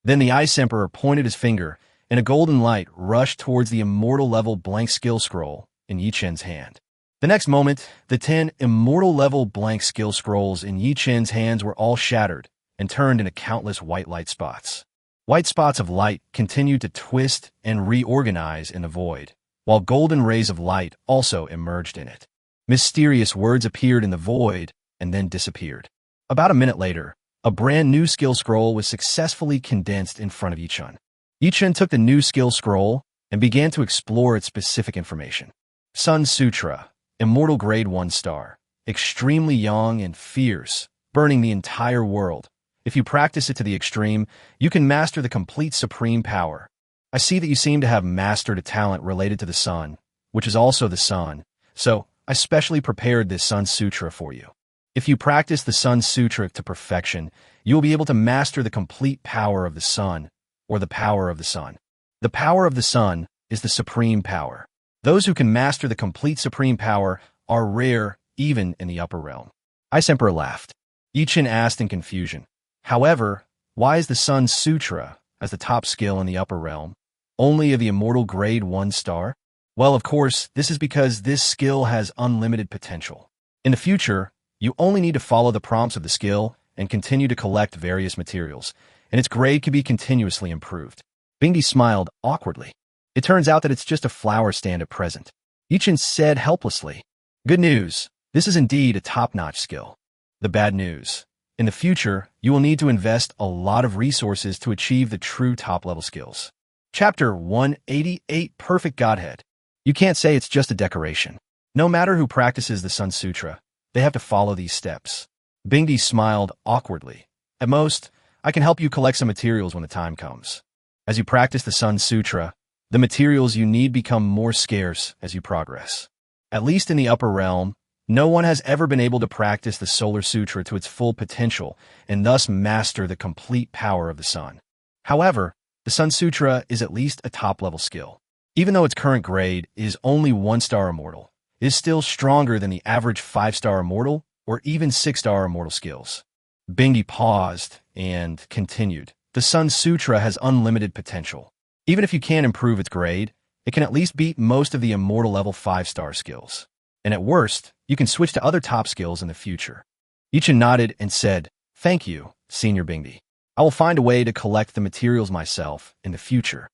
Then the Ice Emperor pointed his finger, and a golden light rushed towards the immortal level blank skill scroll in Yi Chen's hand. The next moment, the 10 immortal level blank skill scrolls in Yi Chen's hands were all shattered and turned into countless white light spots. White spots of light continued to twist and reorganize in the void, while golden rays of light also emerged in it. Mysterious words appeared in the void and then disappeared. About a minute later, a brand new skill scroll was successfully condensed in front of Yi Chun. Yi Chun took the new skill scroll and began to explore its specific information. Sun Sutra, Immortal Grade 1 Star, extremely young and fierce, burning the entire world. If you practice it to the extreme, you can master the complete supreme power. I see that you seem to have mastered a talent related to the sun, which is also the sun, so I specially prepared this Sun Sutra for you. If you practice the Sun Sutra to perfection, you will be able to master the complete power of the sun, or the power of the sun. The power of the sun is the supreme power. Those who can master the complete supreme power are rare even in the upper realm. Ice Emperor laughed. Yi Chen asked in confusion. However, why is the Sun Sutra, as the top skill in the upper realm, only of the Immortal Grade 1 Star? Well, of course, this is because this skill has unlimited potential. In the future, you only need to follow the prompts of the skill and continue to collect various materials, and its grade can be continuously improved. Bingdi smiled awkwardly. It turns out that it's just a flower stand at present. Yi Chen said helplessly. Good news. This is indeed a top-notch skill. The bad news. In the future, you will need to invest a lot of resources to achieve the true top-level skills. Chapter 188 Perfect Godhead. You can't say it's just a decoration. No matter who practices the Sun Sutra, they have to follow these steps. Bingdi smiled awkwardly. At most, I can help you collect some materials when the time comes. As you practice the Sun Sutra, the materials you need become more scarce as you progress. At least in the upper realm, no one has ever been able to practice the Solar Sutra to its full potential and thus master the complete power of the sun. However, the Sun Sutra is at least a top-level skill. Even though its current grade is only 1-star immortal, it is still stronger than the average 5-star immortal or even 6-star immortal skills. Bingdi paused and continued. The Sun Sutra has unlimited potential. Even if you can't improve its grade, it can at least beat most of the immortal level 5-star skills. And at worst, you can switch to other top skills in the future. Yi Chen nodded and said, Thank you, Senior Bingdi. I will find a way to collect the materials myself in the future.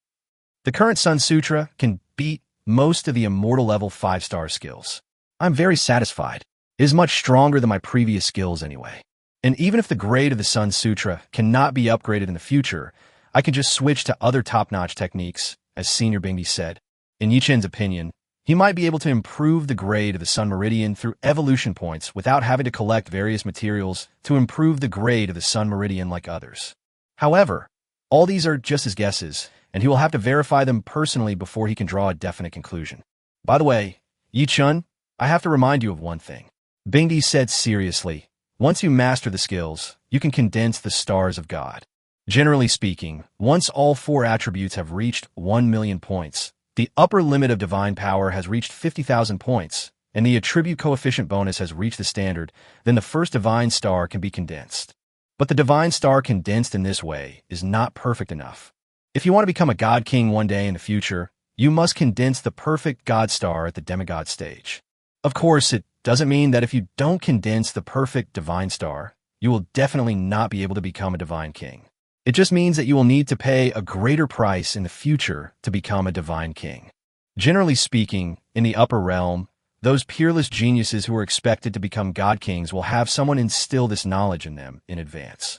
The current Sun Sutra can beat most of the immortal level 5-star skills. I'm very satisfied. It is much stronger than my previous skills anyway. And even if the grade of the Sun Sutra cannot be upgraded in the future, I can just switch to other top-notch techniques, as Senior Bingdi said. In Yi Chen's opinion, he might be able to improve the grade of the Sun Meridian through evolution points without having to collect various materials to improve the grade of the Sun Meridian like others. However, all these are just his guesses, and he will have to verify them personally before he can draw a definite conclusion. By the way, Yi Chen, I have to remind you of one thing. Bingdi said seriously, once you master the skills, you can condense the stars of God. Generally speaking, once all 4 attributes have reached 1 million points, The upper limit of divine power has reached 50,000 points, and the attribute coefficient bonus has reached the standard, then the first divine star can be condensed. But the divine star condensed in this way is not perfect enough. If you want to become a god king one day in the future, you must condense the perfect god star at the demigod stage. Of course, it doesn't mean that if you don't condense the perfect divine star, you will definitely not be able to become a divine king. It just means that you will need to pay a greater price in the future to become a divine king. Generally speaking, in the upper realm, those peerless geniuses who are expected to become god kings will have someone instill this knowledge in them in advance.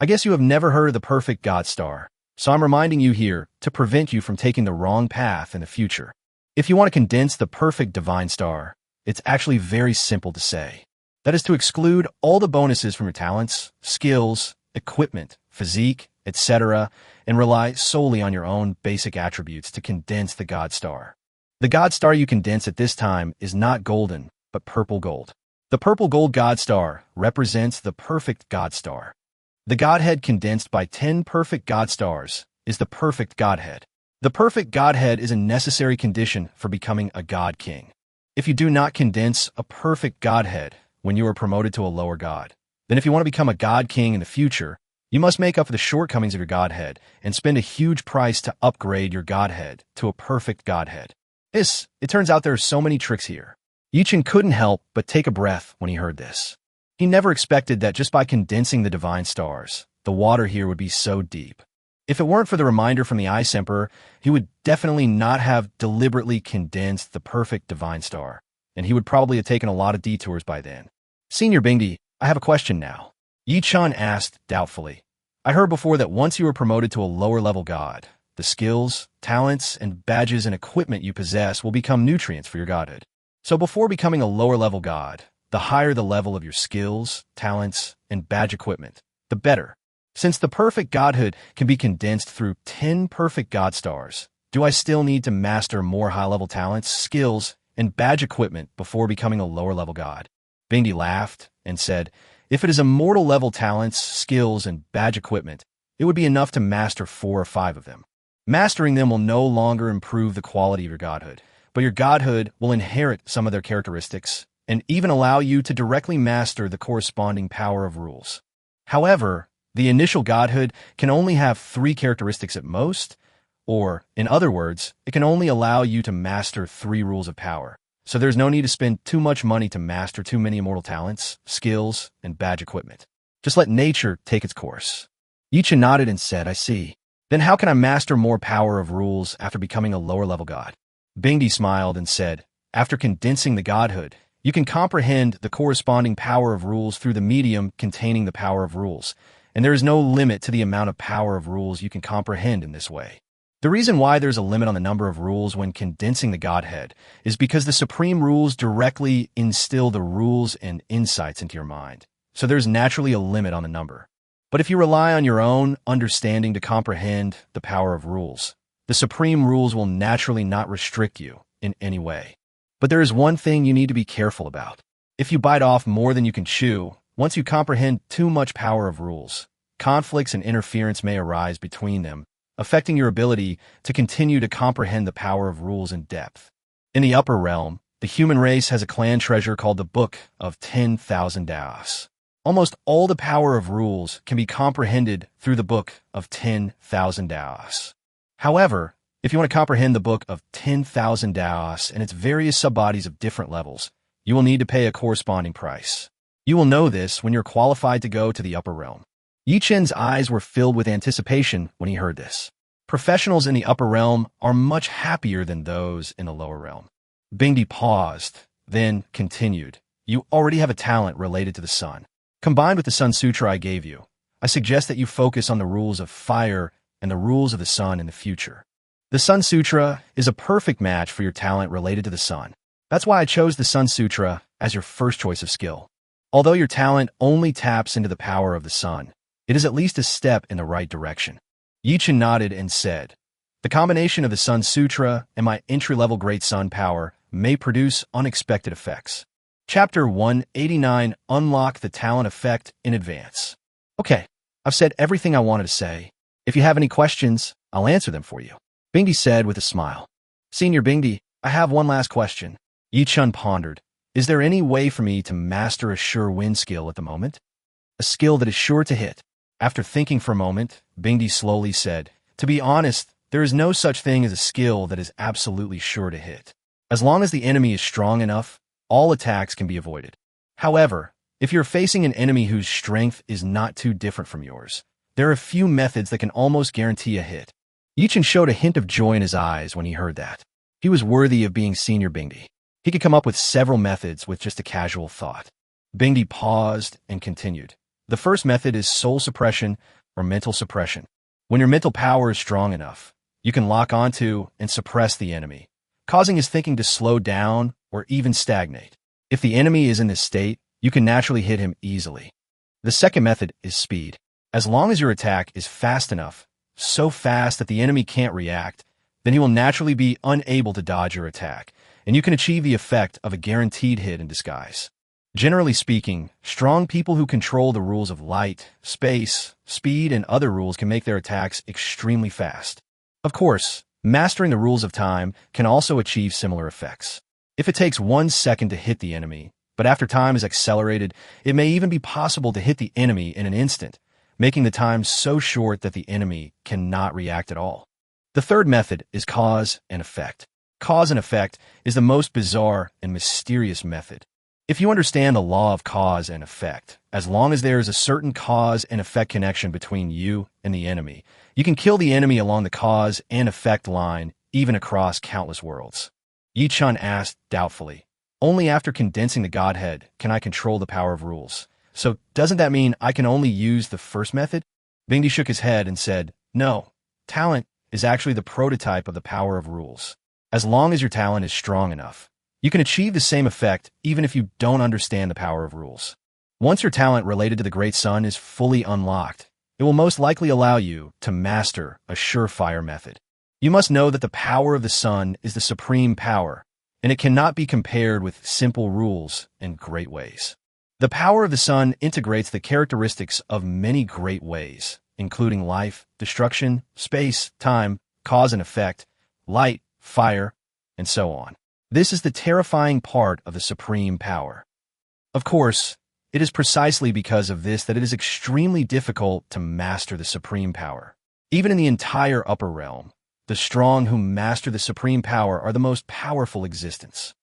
I guess you have never heard of the perfect god star, so I'm reminding you here to prevent you from taking the wrong path in the future. If you want to condense the perfect divine star, it's actually very simple to say. That is to exclude all the bonuses from your talents, skills, equipment, physique, etc., and rely solely on your own basic attributes to condense the god star. The god star you condense at this time is not golden, but purple gold. The purple gold god star represents the perfect god star. The godhead condensed by 10 perfect god stars is the perfect godhead. The perfect godhead is a necessary condition for becoming a god king. If you do not condense a perfect godhead when you are promoted to a lower god, then if you want to become a god king in the future, you must make up for the shortcomings of your godhead and spend a huge price to upgrade your godhead to a perfect godhead. It turns out there are so many tricks here. Yichen couldn't help but take a breath when he heard this. He never expected that just by condensing the divine stars, the water here would be so deep. If it weren't for the reminder from the Ice Emperor, he would definitely not have deliberately condensed the perfect divine star, and he would probably have taken a lot of detours by then. Senior Bingdi, I have a question now. Yi-chan asked doubtfully. I heard before that once you were promoted to a lower-level god, the skills, talents, and badges and equipment you possess will become nutrients for your godhood. So before becoming a lower-level god, the higher the level of your skills, talents, and badge equipment, the better. Since the perfect godhood can be condensed through 10 perfect god stars, do I still need to master more high-level talents, skills, and badge equipment before becoming a lower-level god? Bingdi laughed and said, if it is immortal level talents, skills, and badge equipment, it would be enough to master 4 or 5 of them. Mastering them will no longer improve the quality of your godhood, but your godhood will inherit some of their characteristics and even allow you to directly master the corresponding power of rules. However, the initial godhood can only have 3 characteristics at most, or, in other words, it can only allow you to master 3 rules of power. So there's no need to spend too much money to master too many immortal talents, skills, and badge equipment. Just let nature take its course. Yichen nodded and said, I see. Then how can I master more power of rules after becoming a lower-level god? Bingdi smiled and said, after condensing the godhood, you can comprehend the corresponding power of rules through the medium containing the power of rules, and there is no limit to the amount of power of rules you can comprehend in this way. The reason why there's a limit on the number of rules when condensing the godhead is because the supreme rules directly instill the rules and insights into your mind, so there's naturally a limit on the number. But if you rely on your own understanding to comprehend the power of rules, the supreme rules will naturally not restrict you in any way. But there is one thing you need to be careful about. If you bite off more than you can chew, once you comprehend too much power of rules, conflicts and interference may arise between them, affecting your ability to continue to comprehend the power of rules in depth. In the upper realm, the human race has a clan treasure called the Book of 10,000 Daos. Almost all the power of rules can be comprehended through the Book of 10,000 Daos. However, if you want to comprehend the Book of 10,000 Daos and its various subbodies of different levels, you will need to pay a corresponding price. You will know this when you're qualified to go to the upper realm. Yichen's eyes were filled with anticipation when he heard this. Professionals in the upper realm are much happier than those in the lower realm. Bingdi paused, then continued. You already have a talent related to the sun. Combined with the Sun Sutra I gave you, I suggest that you focus on the rules of fire and the rules of the sun in the future. The Sun Sutra is a perfect match for your talent related to the sun. That's why I chose the Sun Sutra as your first choice of skill. Although your talent only taps into the power of the sun, it is at least a step in the right direction. Yichen nodded and said, the combination of the Sun Sutra and my entry-level Great Sun power may produce unexpected effects. Chapter 189, Unlock the Talent Effect in Advance. Okay, I've said everything I wanted to say. If you have any questions, I'll answer them for you. Bingdi said with a smile. Senior Bingdi, I have one last question. Yi-chun pondered. Is there any way for me to master a sure win skill at the moment? A skill that is sure to hit. After thinking for a moment, Bingdi slowly said, to be honest, there is no such thing as a skill that is absolutely sure to hit. As long as the enemy is strong enough, all attacks can be avoided. However, if you're facing an enemy whose strength is not too different from yours, there are a few methods that can almost guarantee a hit. Yi-chun showed a hint of joy in his eyes when he heard that. He was worthy of being Senior Bingdi. He could come up with several methods with just a casual thought. Bingdi paused and continued. The first method is soul suppression or mental suppression. When your mental power is strong enough, you can lock onto and suppress the enemy, causing his thinking to slow down or even stagnate. If the enemy is in this state, you can naturally hit him easily. The second method is speed. As long as your attack is fast enough, so fast that the enemy can't react, then he will naturally be unable to dodge your attack, and you can achieve the effect of a guaranteed hit in disguise. Generally speaking, strong people who control the rules of light, space, speed, and other rules can make their attacks extremely fast. Of course, mastering the rules of time can also achieve similar effects. If it takes 1 second to hit the enemy, but after time is accelerated, it may even be possible to hit the enemy in an instant, making the time so short that the enemy cannot react at all. The third method is cause and effect. Cause and effect is the most bizarre and mysterious method. If you understand the law of cause and effect, as long as there is a certain cause and effect connection between you and the enemy, you can kill the enemy along the cause and effect line, even across countless worlds. Yi-chun asked doubtfully, only after condensing the Godhead can I control the power of rules. So doesn't that mean I can only use the first method? Bingdi shook his head and said, no, talent is actually the prototype of the power of rules. As long as your talent is strong enough, you can achieve the same effect even if you don't understand the power of rules. Once your talent related to the Great Sun is fully unlocked, it will most likely allow you to master a surefire method. You must know that the power of the sun is the supreme power, and it cannot be compared with simple rules and great ways. The power of the sun integrates the characteristics of many great ways, including life, destruction, space, time, cause and effect, light, fire, and so on. This is the terrifying part of the supreme power. Of course, it is precisely because of this that it is extremely difficult to master the supreme power. Even in the entire upper realm, the strong who master the supreme power are the most powerful existence.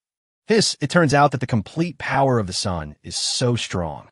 It turns out that the complete power of the sun is so strong.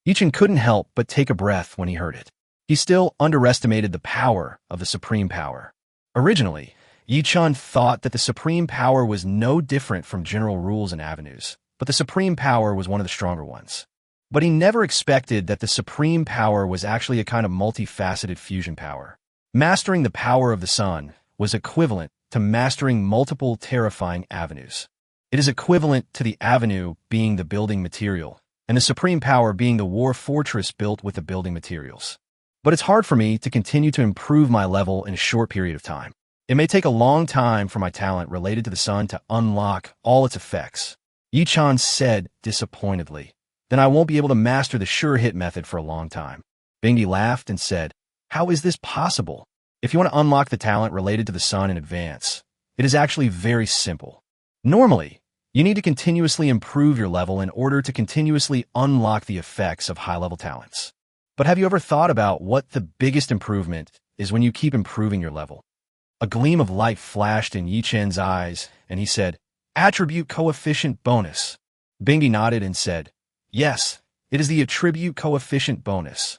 Yi-chun couldn't help but take a breath when he heard it. He still underestimated the power of the supreme power. Originally, Yi-chun thought that the supreme power was no different from general rules and avenues, but the supreme power was one of the stronger ones. But he never expected that the supreme power was actually a kind of multifaceted fusion power. Mastering the power of the sun was equivalent to mastering multiple terrifying avenues. It is equivalent to the avenue being the building material, and the supreme power being the war fortress built with the building materials. But it's hard for me to continue to improve my level in a short period of time. It may take a long time for my talent related to the sun to unlock all its effects. Yi-chun said disappointedly, then I won't be able to master the sure hit method for a long time. Bingdi laughed and said, how is this possible? If you want to unlock the talent related to the sun in advance, it is actually very simple. Normally, you need to continuously improve your level in order to continuously unlock the effects of high-level talents. But have you ever thought about what the biggest improvement is when you keep improving your level? A gleam of light flashed in Yi-chun's eyes, and he said, attribute coefficient bonus. Bingdi nodded and said, yes, it is the attribute coefficient bonus.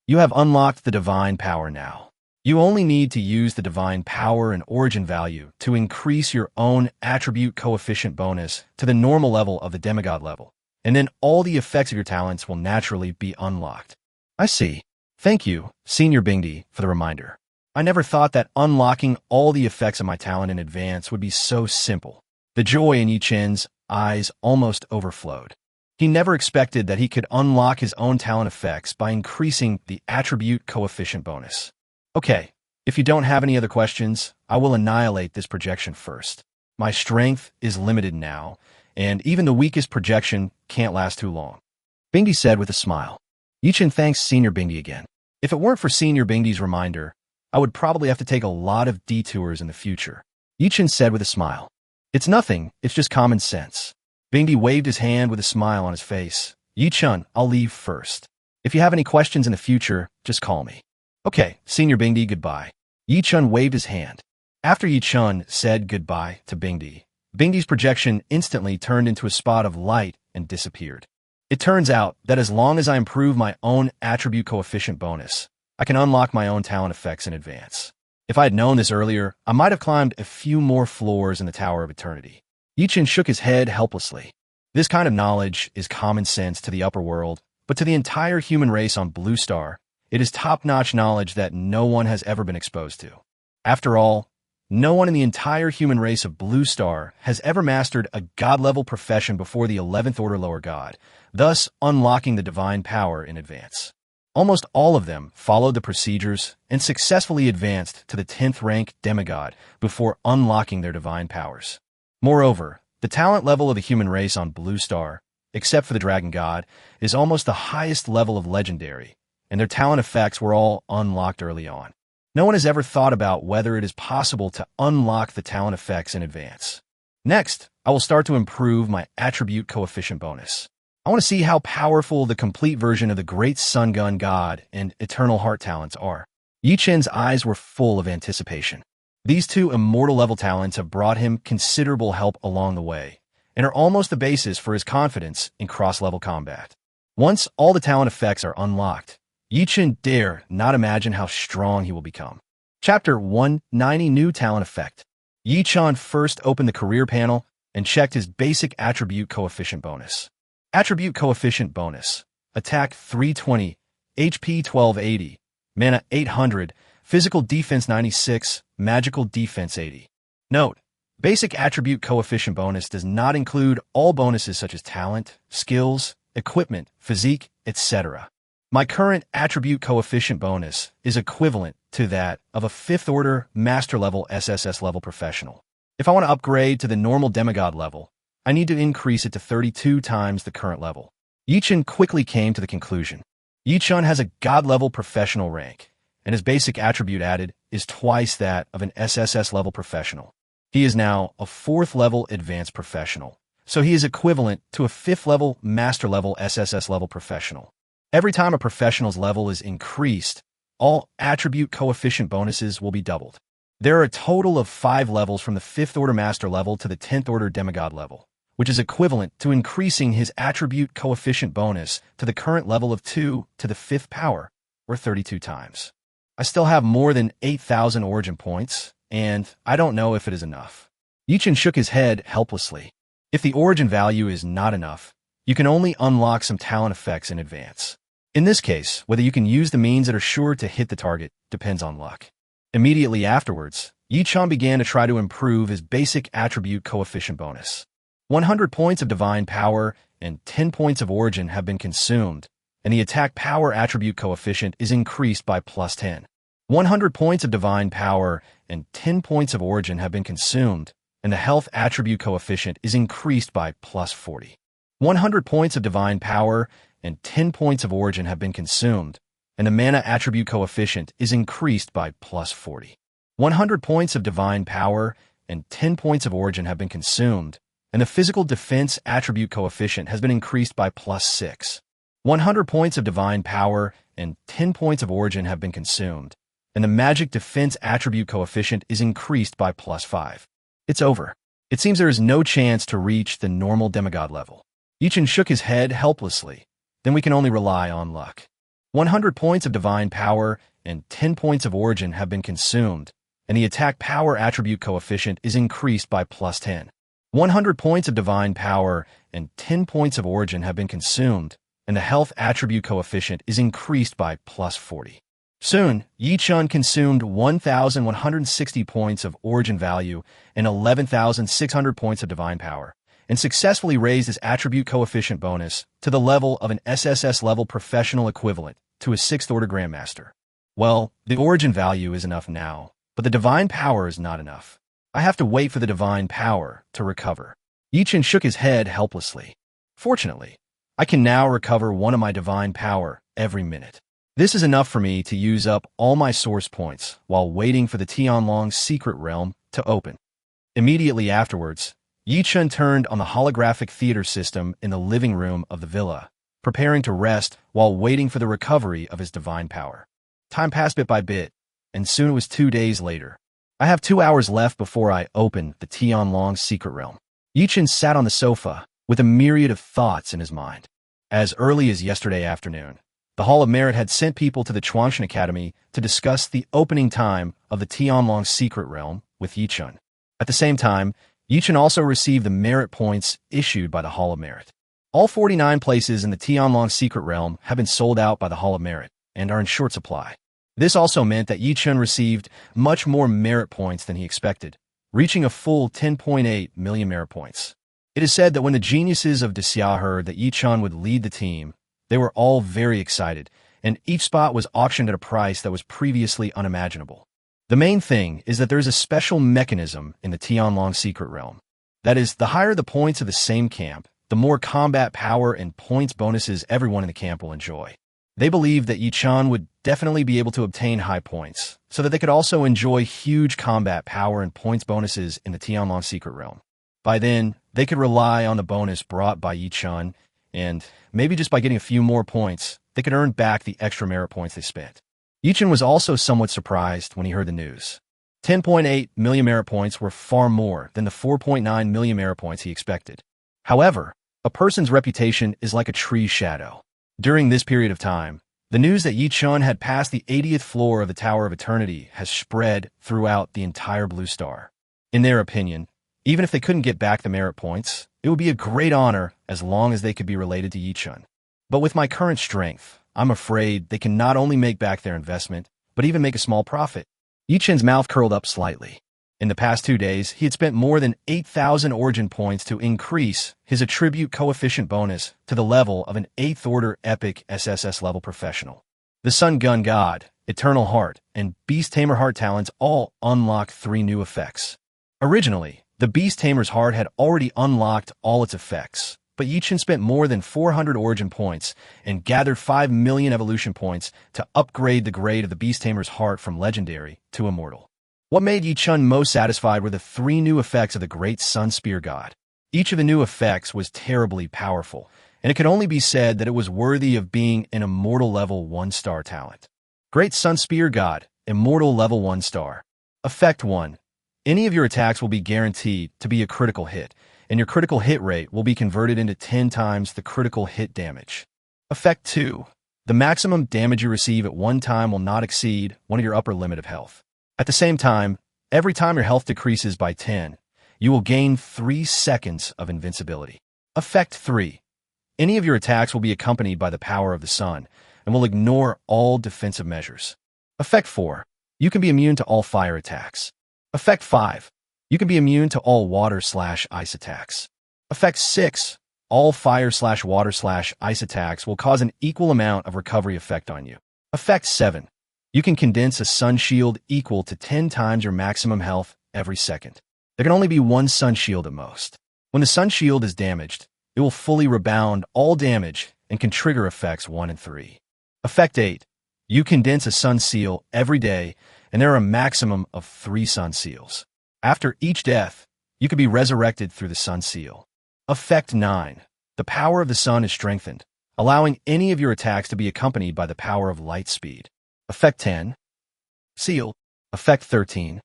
You have unlocked the divine power now. You only need to use the divine power and origin value to increase your own attribute coefficient bonus to the normal level of the demigod level, and then all the effects of your talents will naturally be unlocked. I see. Thank you, Senior Bingdi, for the reminder. I never thought that unlocking all the effects of my talent in advance would be so simple. The joy in Yi-chun's eyes almost overflowed. He never expected that he could unlock his own talent effects by increasing the attribute coefficient bonus. Okay, if you don't have any other questions, I will annihilate this projection first. My strength is limited now, and even the weakest projection can't last too long. Bingdi said with a smile. Yi-chun thanks Senior Bingdi again. If it weren't for Senior Bingdi's reminder, I would probably have to take a lot of detours in the future. Yichen said with a smile. It's nothing, it's just common sense. Bingdi waved his hand with a smile on his face. Yichen, I'll leave first. If you have any questions in the future, just call me. Okay, Senior Bingdi, goodbye. Yichen waved his hand. After Yichen said goodbye to Bingdi, Bingdi's projection instantly turned into a spot of light and disappeared. It turns out that as long as I improve my own attribute coefficient bonus, I can unlock my own talent effects in advance. If I had known this earlier, I might have climbed a few more floors in the Tower of Eternity. Yichen shook his head helplessly. This kind of knowledge is common sense to the upper world, but to the entire human race on Blue Star, it is top-notch knowledge that no one has ever been exposed to. After all, no one in the entire human race of Blue Star has ever mastered a god-level profession before the 11th Order Lower God, thus unlocking the divine power in advance. Almost all of them followed the procedures and successfully advanced to the 10th rank demigod before unlocking their divine powers. Moreover, the talent level of the human race on Blue Star, except for the Dragon God, is almost the highest level of legendary, and their talent effects were all unlocked early on. No one has ever thought about whether it is possible to unlock the talent effects in advance. Next, I will start to improve my attribute coefficient bonus. I want to see how powerful the complete version of the Great Sun Gun God and Eternal Heart talents are. Yichen's eyes were full of anticipation. These two immortal-level talents have brought him considerable help along the way, and are almost the basis for his confidence in cross-level combat. Once all the talent effects are unlocked, Yichen dare not imagine how strong he will become. Chapter 190 New Talent Effect. Yichen first opened the career panel and checked his basic attribute coefficient bonus. Attribute coefficient bonus. Attack 320, HP 1280, mana 800, physical defense 96, magical defense 80. Note: basic attribute coefficient bonus does not include all bonuses such as talent, skills, equipment, physique, etc. My current attribute coefficient bonus is equivalent to that of a 5th order master level SSS level professional. If I want to upgrade to the normal demigod level, I need to increase it to 32 times the current level. Yichen quickly came to the conclusion. Yichen has a god-level professional rank, and his basic attribute added is twice that of an SSS level professional. He is now a 4th level advanced professional, so he is equivalent to a 5th level master level SSS level professional. Every time a professional's level is increased, all attribute coefficient bonuses will be doubled. There are a total of 5 levels from the 5th order master level to the 10th order demigod level, which is equivalent to increasing his attribute coefficient bonus to the current level of 2 to the 5th power, or 32 times. I still have more than 8,000 origin points, and I don't know if it is enough. Yichen shook his head helplessly. If the origin value is not enough, you can only unlock some talent effects in advance. In this case, whether you can use the means that are sure to hit the target depends on luck. Immediately afterwards, Yichen began to try to improve his basic attribute coefficient bonus. 100 points of divine power and 10 points of origin have been consumed, and the attack power attribute coefficient is increased by +10. 100 points of divine power and 10 points of origin have been consumed, and the health attribute coefficient is increased by +40. 100 points of divine power and 10 points of origin have been consumed, and the mana attribute coefficient is increased by +40. 100 points of divine power and 10 points of origin have been consumed, and the physical defense attribute coefficient has been increased by +6. 100 points of divine power and 10 points of origin have been consumed, and the magic defense attribute coefficient is increased by +5. It's over. It seems there is no chance to reach the normal demigod level. Yichen shook his head helplessly. Then we can only rely on luck. 100 points of divine power and 10 points of origin have been consumed, and the attack power attribute coefficient is increased by +10. 100 points of divine power and 10 points of origin have been consumed, and the health attribute coefficient is increased by +40. Soon, Yichen consumed 1,160 points of origin value and 11,600 points of divine power, and successfully raised his attribute coefficient bonus to the level of an SSS level professional equivalent to a 6th order Grandmaster. Well, the origin value is enough now, but the divine power is not enough. I have to wait for the divine power to recover. Yichen shook his head helplessly. Fortunately, I can now recover one of my divine power every minute. This is enough for me to use up all my source points while waiting for the Tianlong secret realm to open. Immediately afterwards, Yi Chun turned on the holographic theater system in the living room of the villa, preparing to rest while waiting for the recovery of his divine power. Time passed bit by bit, and soon it was 2 days later. I have 2 hours left before I open the Tianlong's secret realm. Yi Chun sat on the sofa with a myriad of thoughts in his mind. As early as yesterday afternoon, the Hall of Merit had sent people to the Chuanshan Academy to discuss the opening time of the Tianlong's secret realm with Yi Chun. At the same time, Yi Chun also received the merit points issued by the Hall of Merit. All 49 places in the Tianlong's secret realm have been sold out by the Hall of Merit and are in short supply. This also meant that Yi Chun received much more merit points than he expected, reaching a full 10.8 million merit points. It is said that when the geniuses of Dixia heard that Yi Chun would lead the team, they were all very excited, and each spot was auctioned at a price that was previously unimaginable. The main thing is that there is a special mechanism in the Tianlong secret realm. That is, the higher the points of the same camp, the more combat power and points bonuses everyone in the camp will enjoy. They believed that Yi Chun would definitely be able to obtain high points, so that they could also enjoy huge combat power and points bonuses in the Tianlong secret realm. By then, they could rely on the bonus brought by Yi Chun, and maybe just by getting a few more points, they could earn back the extra merit points they spent. Yi Chun was also somewhat surprised when he heard the news. 10.8 million merit points were far more than the 4.9 million merit points he expected. However, a person's reputation is like a tree's shadow. During this period of time, the news that Yi Chun had passed the 80th floor of the Tower of Eternity has spread throughout the entire Blue Star. In their opinion, even if they couldn't get back the merit points, it would be a great honor as long as they could be related to Yi Chun. But with my current strength, I'm afraid they can not only make back their investment, but even make a small profit. Yi Chun's mouth curled up slightly. In the past 2 days, he had spent more than 8,000 origin points to increase his attribute coefficient bonus to the level of an 8th order epic SSS level professional. The Sun Gun God, Eternal Heart, and Beast Tamer Heart talents all unlock 3 new effects. Originally, the Beast Tamer's Heart had already unlocked all its effects, but Yi Chun spent more than 400 origin points and gathered 5 million evolution points to upgrade the grade of the Beast Tamer's Heart from Legendary to Immortal. What made Yi Chun most satisfied were the 3 new effects of the Great Sun Spear God. Each of the new effects was terribly powerful, and it could only be said that it was worthy of being an Immortal level 1-star talent. Great Sun Spear God, Immortal level 1-star. Effect 1. Any of your attacks will be guaranteed to be a critical hit, and your critical hit rate will be converted into 10 times the critical hit damage. Effect 2. The maximum damage you receive at one time will not exceed one of your upper limit of health. At the same time, every time your health decreases by 10, you will gain 3 seconds of invincibility. Effect 3. Any of your attacks will be accompanied by the power of the sun and will ignore all defensive measures. Effect 4. You can be immune to all fire attacks. Effect 5. You can be immune to all water/ice attacks. Effect 6. All fire/water/ice attacks will cause an equal amount of recovery effect on you. Effect 7. You can condense a sun shield equal to 10 times your maximum health every second. There can only be 1 sun shield at most. When the sun shield is damaged, it will fully rebound all damage and can trigger effects 1 and 3. Effect 8. You condense a sun seal every day, and there are a maximum of 3 sun seals. After each death, you can be resurrected through the sun seal. Effect 9. The power of the sun is strengthened, allowing any of your attacks to be accompanied by the power of light speed. Effect 10. Sealed. Effect 13.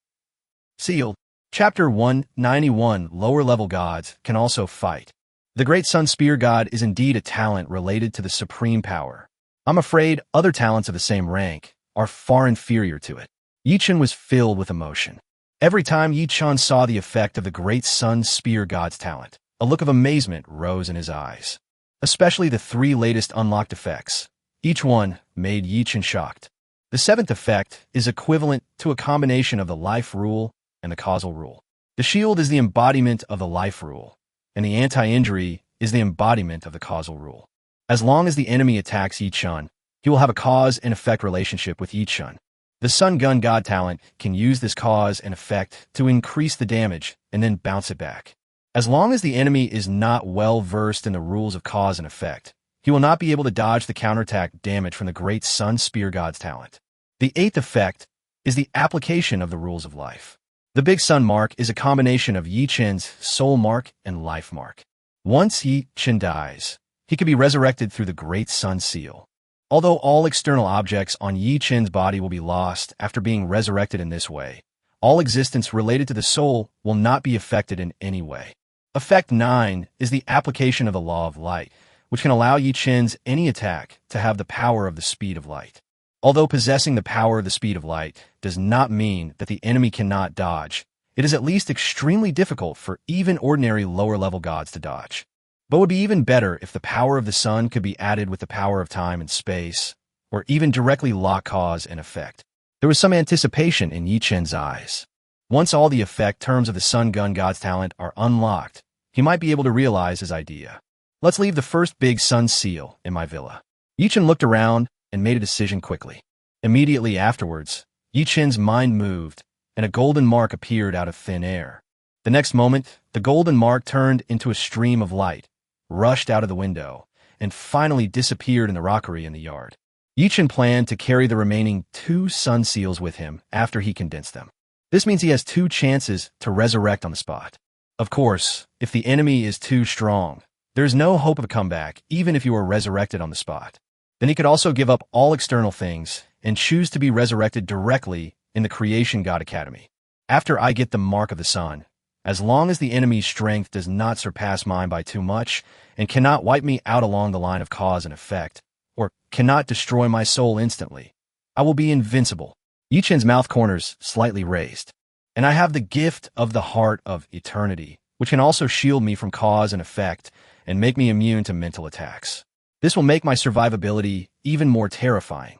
Sealed. Chapter 191 Lower Level Gods Can Also Fight. The Great Sun Spear God is indeed a talent related to the supreme power. I'm afraid other talents of the same rank are far inferior to it. Yi Chun was filled with emotion. Every time Yi Chun saw the effect of the Great Sun Spear God's talent, a look of amazement rose in his eyes. Especially the 3 latest unlocked effects. Each one made Yi Chun shocked. The 7th effect is equivalent to a combination of the life rule and the causal rule. The shield is the embodiment of the life rule, and the anti-injury is the embodiment of the causal rule. As long as the enemy attacks Yi Chun, he will have a cause and effect relationship with Yi Chun. The Sun Gun God talent can use this cause and effect to increase the damage and then bounce it back. As long as the enemy is not well versed in the rules of cause and effect, he will not be able to dodge the counterattack damage from the Great Sun Spear God's talent. The 8th effect is the application of the rules of life. The Big Sun mark is a combination of Yi Chen's soul mark and life mark. Once Yi Chen dies, he can be resurrected through the Great Sun Seal. Although all external objects on Yi Chen's body will be lost after being resurrected in this way, all existence related to the soul will not be affected in any way. Effect 9 is the application of the law of light, which can allow Yi Chen's any attack to have the power of the speed of light. Although possessing the power of the speed of light does not mean that the enemy cannot dodge, it is at least extremely difficult for even ordinary lower-level gods to dodge. But would be even better if the power of the sun could be added with the power of time and space, or even directly lock cause and effect. There was some anticipation in Yi Chen's eyes. Once all the effect terms of the Sun Gun God's talent are unlocked, he might be able to realize his idea. Let's leave the first big sun seal in my villa. Yi Chen looked around and made a decision quickly. Immediately afterwards, Yi Chen's mind moved, and a golden mark appeared out of thin air. The next moment, the golden mark turned into a stream of light, rushed out of the window, and finally disappeared in the rockery in the yard. Yi Chen planned to carry the remaining 2 sun seals with him after he condensed them. This means he has 2 chances to resurrect on the spot. Of course, if the enemy is too strong, there's no hope of a comeback even if you are resurrected on the spot. Then he could also give up all external things and choose to be resurrected directly in the Creation God Academy. After I get the mark of the sun, as long as the enemy's strength does not surpass mine by too much and cannot wipe me out along the line of cause and effect, or cannot destroy my soul instantly, I will be invincible. Yi Chen's mouth corners slightly raised. And I have the gift of the heart of eternity, which can also shield me from cause and effect and make me immune to mental attacks. This will make my survivability even more terrifying.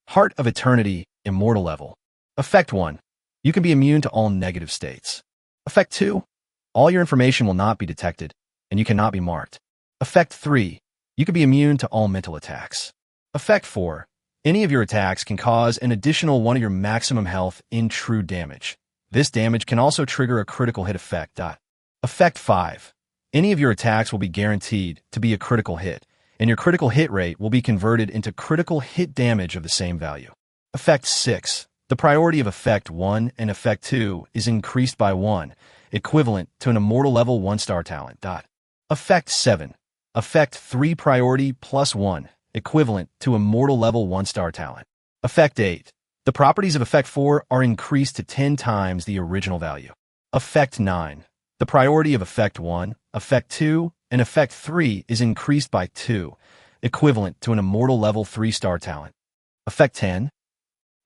Heart of Eternity, Immortal Level. Effect 1. You can be immune to all negative states. Effect 2. All your information will not be detected, and you cannot be marked. Effect 3. You can be immune to all mental attacks. Effect 4. Any of your attacks can cause an additional 1 of your maximum health in true damage. This damage can also trigger a critical hit effect. Effect 5. Any of your attacks will be guaranteed to be a critical hit, and your critical hit rate will be converted into critical hit damage of the same value. Effect 6. The priority of Effect 1 and Effect 2 is increased by 1, equivalent to an Immortal Level 1-star talent. Effect 7. Effect 3 priority plus 1, equivalent to Immortal Level 1-star talent. Effect 8. The properties of Effect 4 are increased to 10 times the original value. Effect 9. The priority of Effect 1, Effect 2, and Effect 3 is increased by 2, equivalent to an Immortal Level 3-star talent. Effect 10.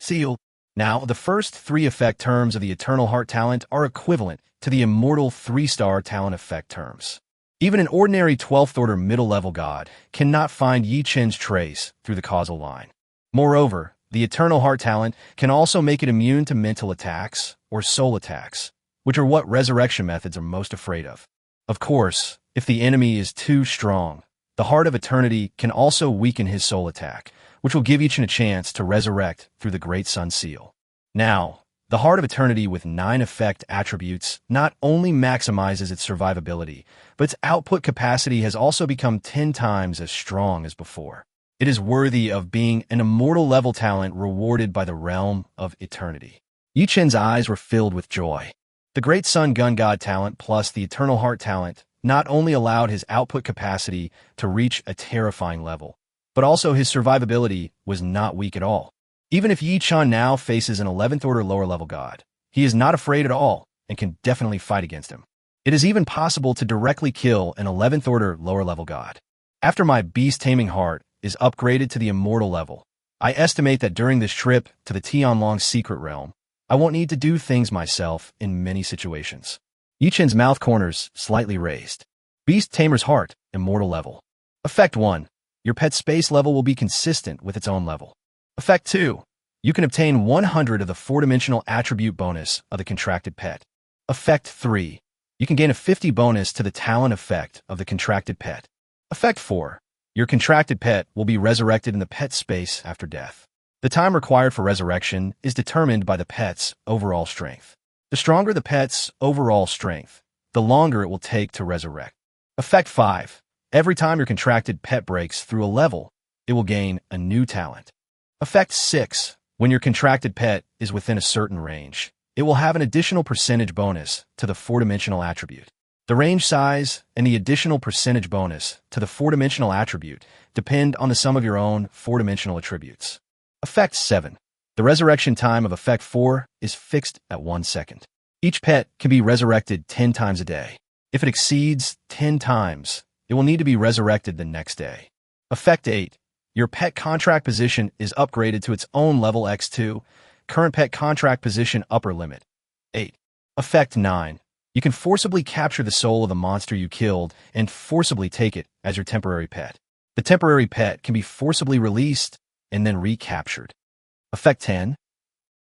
Seal. Now, the first 3 effect terms of the Eternal Heart talent are equivalent to the Immortal 3-star talent effect terms. Even an ordinary 12th order middle-level god cannot find Yi Chen's trace through the causal line. Moreover, the Eternal Heart talent can also make it immune to mental attacks or soul attacks, which are what resurrection methods are most afraid of. Of course, if the enemy is too strong, the Heart of Eternity can also weaken his soul attack, which will give Yi Chen a chance to resurrect through the Great Sun Seal. Now, the Heart of Eternity with 9 effect attributes not only maximizes its survivability, but its output capacity has also become 10 times as strong as before. It is worthy of being an immortal level talent rewarded by the realm of eternity. Yi Chen's eyes were filled with joy. The Great Sun Gun God talent plus the Eternal Heart talent not only allowed his output capacity to reach a terrifying level, but also his survivability was not weak at all. Even if Yi Chen now faces an 11th order lower level god, he is not afraid at all and can definitely fight against him. It is even possible to directly kill an 11th order lower level god. After my beast taming heart is upgraded to the immortal level, I estimate that during this trip to the Tianlong's secret realm, I won't need to do things myself in many situations. Yi Chen's mouth corners slightly raised. Beast Tamer's Heart, Immortal Level. Effect 1. Your pet's space level will be consistent with its own level. Effect 2. You can obtain 100 of the 4-dimensional attribute bonus of the contracted pet. Effect 3. You can gain a 50 bonus to the talent effect of the contracted pet. Effect 4. Your contracted pet will be resurrected in the pet space after death. The time required for resurrection is determined by the pet's overall strength. The stronger the pet's overall strength, the longer it will take to resurrect. Effect 5. Every time your contracted pet breaks through a level, it will gain a new talent. Effect 6. When your contracted pet is within a certain range, it will have an additional percentage bonus to the 4-dimensional attribute. The range size and the additional percentage bonus to the 4-dimensional attribute depend on the sum of your own 4-dimensional attributes. Effect 7. The resurrection time of Effect 4 is fixed at 1 second. Each pet can be resurrected 10 times a day. If it exceeds 10 times, it will need to be resurrected the next day. Effect 8. Your pet contract position is upgraded to its own level X2, current pet contract position upper limit. 8. Effect 9. You can forcibly capture the soul of the monster you killed and forcibly take it as your temporary pet. The temporary pet can be forcibly released and then recaptured. Effect 10.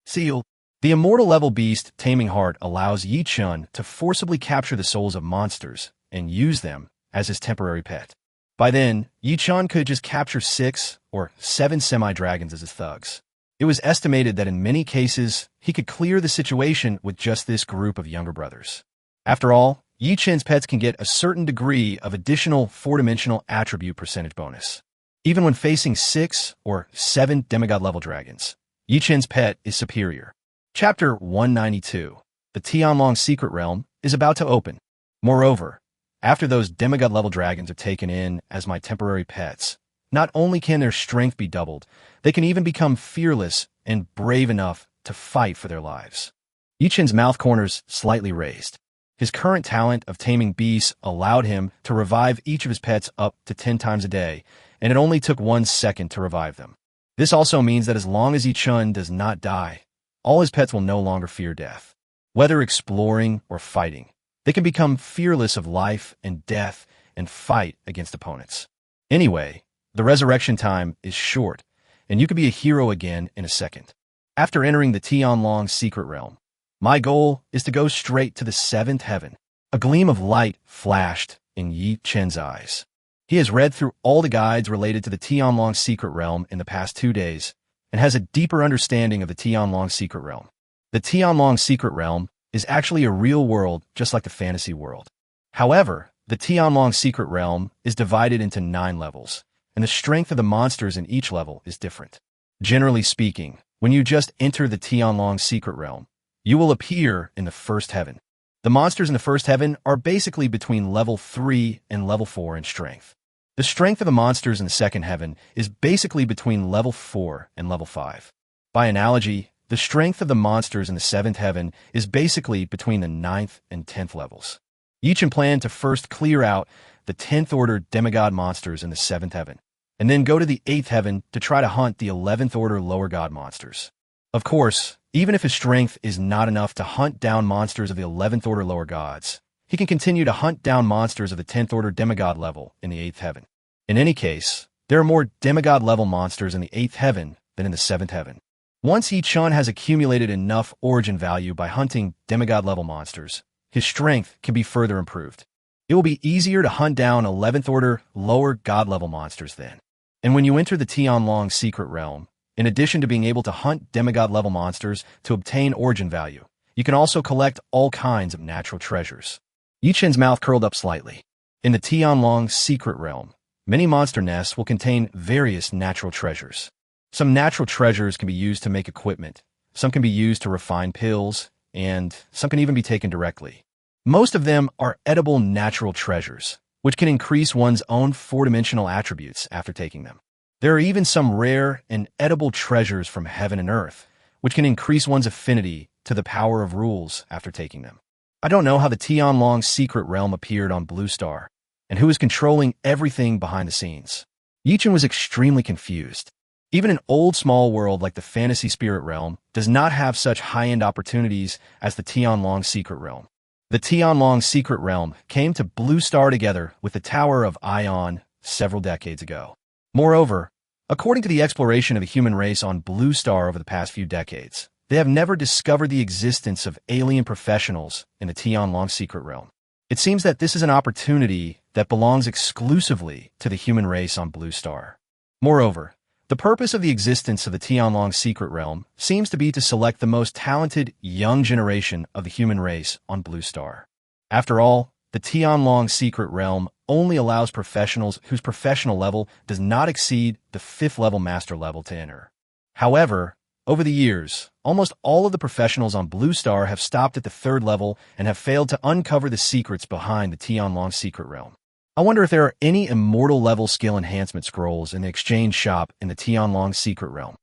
Seal. The immortal level beast Taming Heart allows Yi-chun to forcibly capture the souls of monsters and use them as his temporary pet. By then, Yi-chun could just capture 6 or 7 semi-dragons as his thugs. It was estimated that in many cases, he could clear the situation with just this group of younger brothers. After all, Yi-chun's pets can get a certain degree of additional 4-dimensional attribute percentage bonus. Even when facing 6 or 7 demigod-level dragons, Yi-chun's pet is superior. Chapter 192, The Tianlong Secret Realm, is about to open. Moreover, after those demigod-level dragons are taken in as my temporary pets, not only can their strength be doubled, they can even become fearless and brave enough to fight for their lives. Yi-chun's mouth corners slightly raised. His current talent of taming beasts allowed him to revive each of his pets up to 10 times a day, and it only took 1 second to revive them. This also means that as long as Yi-chun does not die, all his pets will no longer fear death. Whether exploring or fighting, they can become fearless of life and death and fight against opponents. Anyway, the resurrection time is short, and you could be a hero again in a second. After entering the Tianlong Secret Realm, my goal is to go straight to the 7th heaven. A gleam of light flashed in Yi-chun's eyes. He has read through all the guides related to the Tianlong Secret Realm in the past 2 days and has a deeper understanding of the Tianlong Secret Realm. The Tianlong Secret Realm is actually a real world just like the fantasy world. However, the Tianlong Secret Realm is divided into 9 levels, and the strength of the monsters in each level is different. Generally speaking, when you just enter the Tianlong Secret Realm, you will appear in the 1st heaven. The monsters in the 1st heaven are basically between level 3 and level 4 in strength. The strength of the monsters in the 2nd heaven is basically between level 4 and level 5. By analogy, the strength of the monsters in the 7th heaven is basically between the 9th and 10th levels. Yi-chun planned to first clear out the 10th order demigod monsters in the 7th heaven, and then go to the 8th heaven to try to hunt the 11th order lower god monsters. Of course, even if his strength is not enough to hunt down monsters of the 11th order lower gods, he can continue to hunt down monsters of the 10th order demigod level in the 8th heaven. In any case, there are more demigod level monsters in the 8th heaven than in the 7th heaven. Once Yi-chun has accumulated enough origin value by hunting demigod level monsters, his strength can be further improved. It will be easier to hunt down 11th order lower god level monsters then. And when you enter the Tianlong Secret Realm, in addition to being able to hunt demigod-level monsters to obtain origin value, you can also collect all kinds of natural treasures. Yi-chun's mouth curled up slightly. In the Tianlong Secret Realm, many monster nests will contain various natural treasures. Some natural treasures can be used to make equipment, some can be used to refine pills, and some can even be taken directly. Most of them are edible natural treasures, which can increase one's own 4-dimensional attributes after taking them. There are even some rare and edible treasures from heaven and earth, which can increase one's affinity to the power of rules after taking them. I don't know how the Tianlong Secret Realm appeared on Blue Star, and who is controlling everything behind the scenes. Yi-chun was extremely confused. Even an old small world like the Fantasy Spirit Realm does not have such high-end opportunities as the Tianlong Secret Realm. The Tianlong Secret Realm came to Blue Star together with the Tower of Ion several decades ago. Moreover, according to the exploration of the human race on Blue Star over the past few decades, they have never discovered the existence of alien professionals in the Tianlong Secret Realm. It seems that this is an opportunity that belongs exclusively to the human race on Blue Star. Moreover, the purpose of the existence of the Tianlong Secret Realm seems to be to select the most talented young generation of the human race on Blue Star. After all, the Tianlong Secret Realm only allows professionals whose professional level does not exceed the 5th level master level to enter. However, over the years, almost all of the professionals on Blue Star have stopped at the 3rd level and have failed to uncover the secrets behind the Tianlong secret realm. I wonder if there are any immortal level skill enhancement scrolls in the exchange shop in the Tianlong secret realm.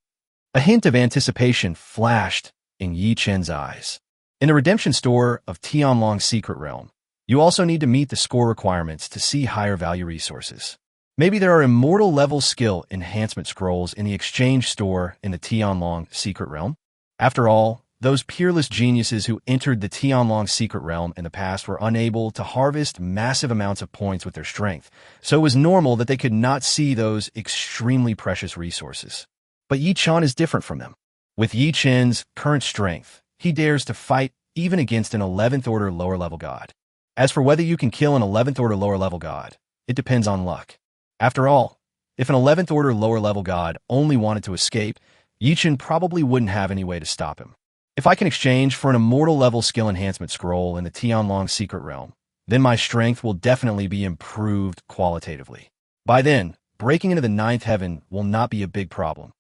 A hint of anticipation flashed in Yi Chen's eyes. In the redemption store of Tianlong secret realm, you also need to meet the score requirements to see higher value resources. Maybe there are immortal level skill enhancement scrolls in the exchange store in the Tianlong secret realm. After all, those peerless geniuses who entered the Tianlong secret realm in the past were unable to harvest massive amounts of points with their strength, so it was normal that they could not see those extremely precious resources. But Yi Chen is different from them. With Yi Chen's current strength, he dares to fight even against an 11th order lower level god. As for whether you can kill an 11th order lower level god, it depends on luck. After all, if an 11th order lower level god only wanted to escape, Yi Chen probably wouldn't have any way to stop him. If I can exchange for an immortal level skill enhancement scroll in the Tianlong secret realm, then my strength will definitely be improved qualitatively. By then, breaking into the 9th heaven will not be a big problem.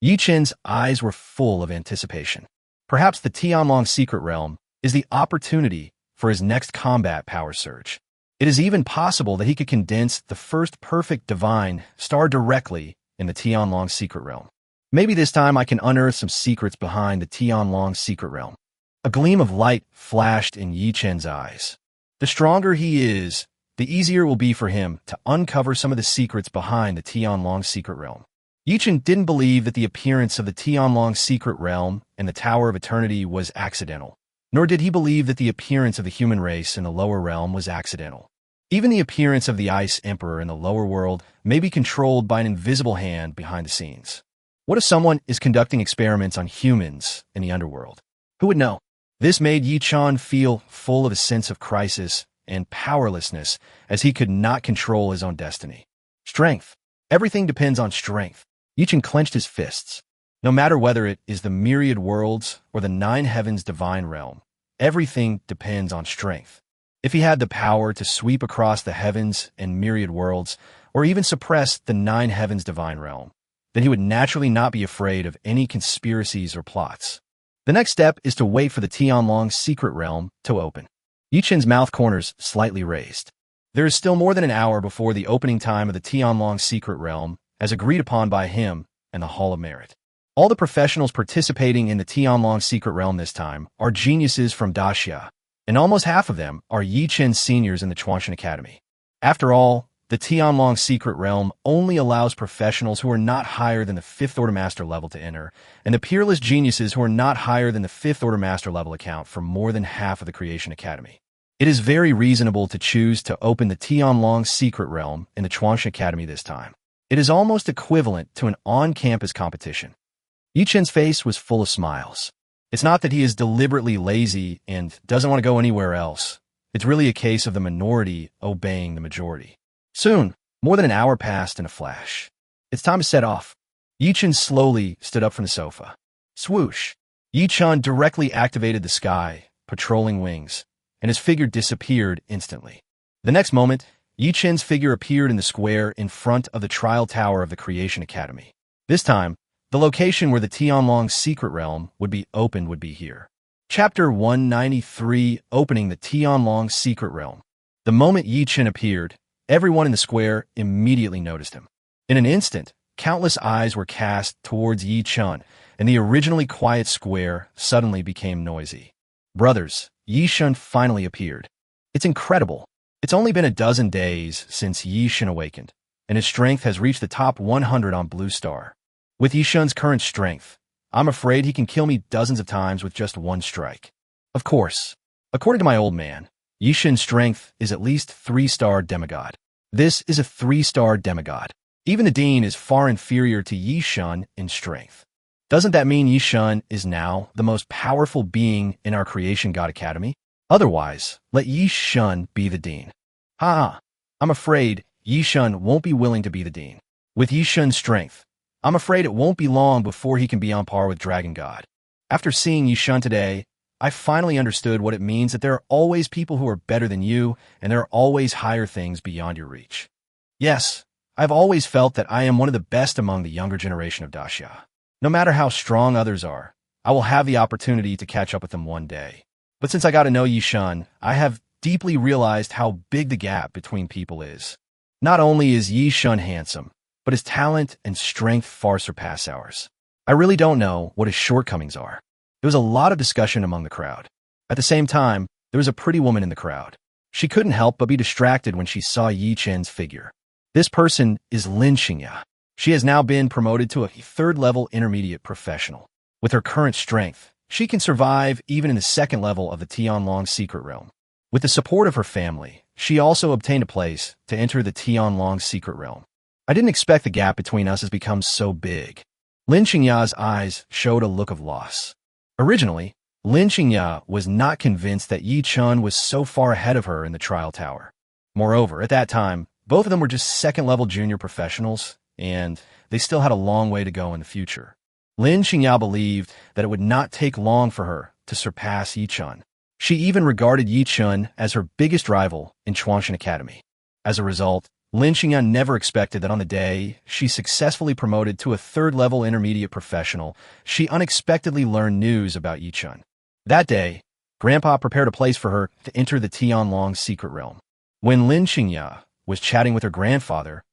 Yi Chen's eyes were full of anticipation. Perhaps the Tianlong secret realm is the opportunity for his next combat power surge. It is even possible that he could condense the first perfect divine star directly in the Tianlong secret realm. Maybe this time I can unearth some secrets behind the Tianlong secret realm. A gleam of light flashed in Yi Chen's eyes. The stronger he is, the easier it will be for him to uncover some of the secrets behind the Tianlong secret realm. Yi Chen didn't believe that the appearance of the Tianlong secret realm and the Tower of Eternity was accidental, nor did he believe that the appearance of the human race in the lower realm was accidental. Even the appearance of the Ice Emperor in the lower world may be controlled by an invisible hand behind the scenes. What if someone is conducting experiments on humans in the underworld? Who would know? This made Yi Chen feel full of a sense of crisis and powerlessness as he could not control his own destiny. Strength. Everything depends on strength. Yi Chen clenched his fists. No matter whether it is the myriad worlds or the 9 heavens divine realm, everything depends on strength. If he had the power to sweep across the heavens and myriad worlds, or even suppress the 9 heavens divine realm, then he would naturally not be afraid of any conspiracies or plots. The next step is to wait for the Tianlong secret realm to open. Yi Chen's mouth corners slightly raised. There is still more than an hour before the opening time of the Tianlong secret realm, as agreed upon by him and the Hall of Merit. All the professionals participating in the Tianlong secret realm this time are geniuses from Daxia, and almost half of them are Yi Chen's seniors in the Chuanshan Academy. After all, the Tianlong secret realm only allows professionals who are not higher than the 5th order master level to enter, and the peerless geniuses who are not higher than the 5th order master level account for more than half of the Creation Academy. It is very reasonable to choose to open the Tianlong secret realm in the Chuanshan Academy this time. It is almost equivalent to an on-campus competition. Yi Chen's face was full of smiles. It's not that he is deliberately lazy and doesn't want to go anywhere else. It's really a case of the minority obeying the majority. Soon, more than an hour passed in a flash. It's time to set off. Yi Chen slowly stood up from the sofa. Swoosh! Yi Chen directly activated the sky, patrolling wings, and his figure disappeared instantly. The next moment, Yi Chen's figure appeared in the square in front of the trial tower of the Creation Academy. This time, the location where the Tianlong secret realm would be opened would be here. Chapter 193, Opening the Tianlong Secret Realm. The moment Yi Chen appeared, everyone in the square immediately noticed him. In an instant, countless eyes were cast towards Yi Chen, and the originally quiet square suddenly became noisy. Brothers, Yi Chen finally appeared. It's incredible. It's only been a dozen days since Yi Chen awakened, and his strength has reached the top 100 on Blue Star. With Yi Chen's current strength, I'm afraid he can kill me dozens of times with just one strike. Of course, according to my old man, Yi Chen's strength is at least 3-star demigod. This is a 3-star demigod. Even the Dean is far inferior to Yi Chen in strength. Doesn't that mean Yi Chen is now the most powerful being in our Creation God Academy? Otherwise, let Yi Chen be the Dean. I'm afraid Yi Chen won't be willing to be the Dean. With Yi Chen's strength, I'm afraid it won't be long before he can be on par with Dragon God. After seeing Yi Chen today, I finally understood what it means that there are always people who are better than you, and there are always higher things beyond your reach. Yes, I've always felt that I am one of the best among the younger generation of Daxia. No matter how strong others are, I will have the opportunity to catch up with him one day. But since I got to know Yi Shun, I have deeply realized how big the gap between people is. Not only is Yi Shun handsome, but his talent and strength far surpass ours. I really don't know what his shortcomings are. There was a lot of discussion among the crowd. At the same time, there was a pretty woman in the crowd. She couldn't help but be distracted when she saw Yi Chen's figure. This person is Lin Xingya. She has now been promoted to a third-level intermediate professional. With her current strength, she can survive even in the second level of the Tianlong secret realm. With the support of her family, she also obtained a place to enter the Tianlong secret realm. I didn't expect the gap between us has become so big. Lin Xingya's eyes showed a look of loss. Originally, Lin Xingya was not convinced that Yi Chun was so far ahead of her in the trial tower. Moreover, at that time, both of them were just second-level junior professionals, and they still had a long way to go in the future. Lin Xingya believed that it would not take long for her to surpass Yi Chun. She even regarded Yi Chun as her biggest rival in Chuanshan Academy. As a result, Lin Xingya never expected that on the day she successfully promoted to a third-level intermediate professional, she unexpectedly learned news about Yi Chun. That day, Grandpa prepared a place for her to enter the Tianlong secret realm. When Lin Xingya was chatting with her grandfather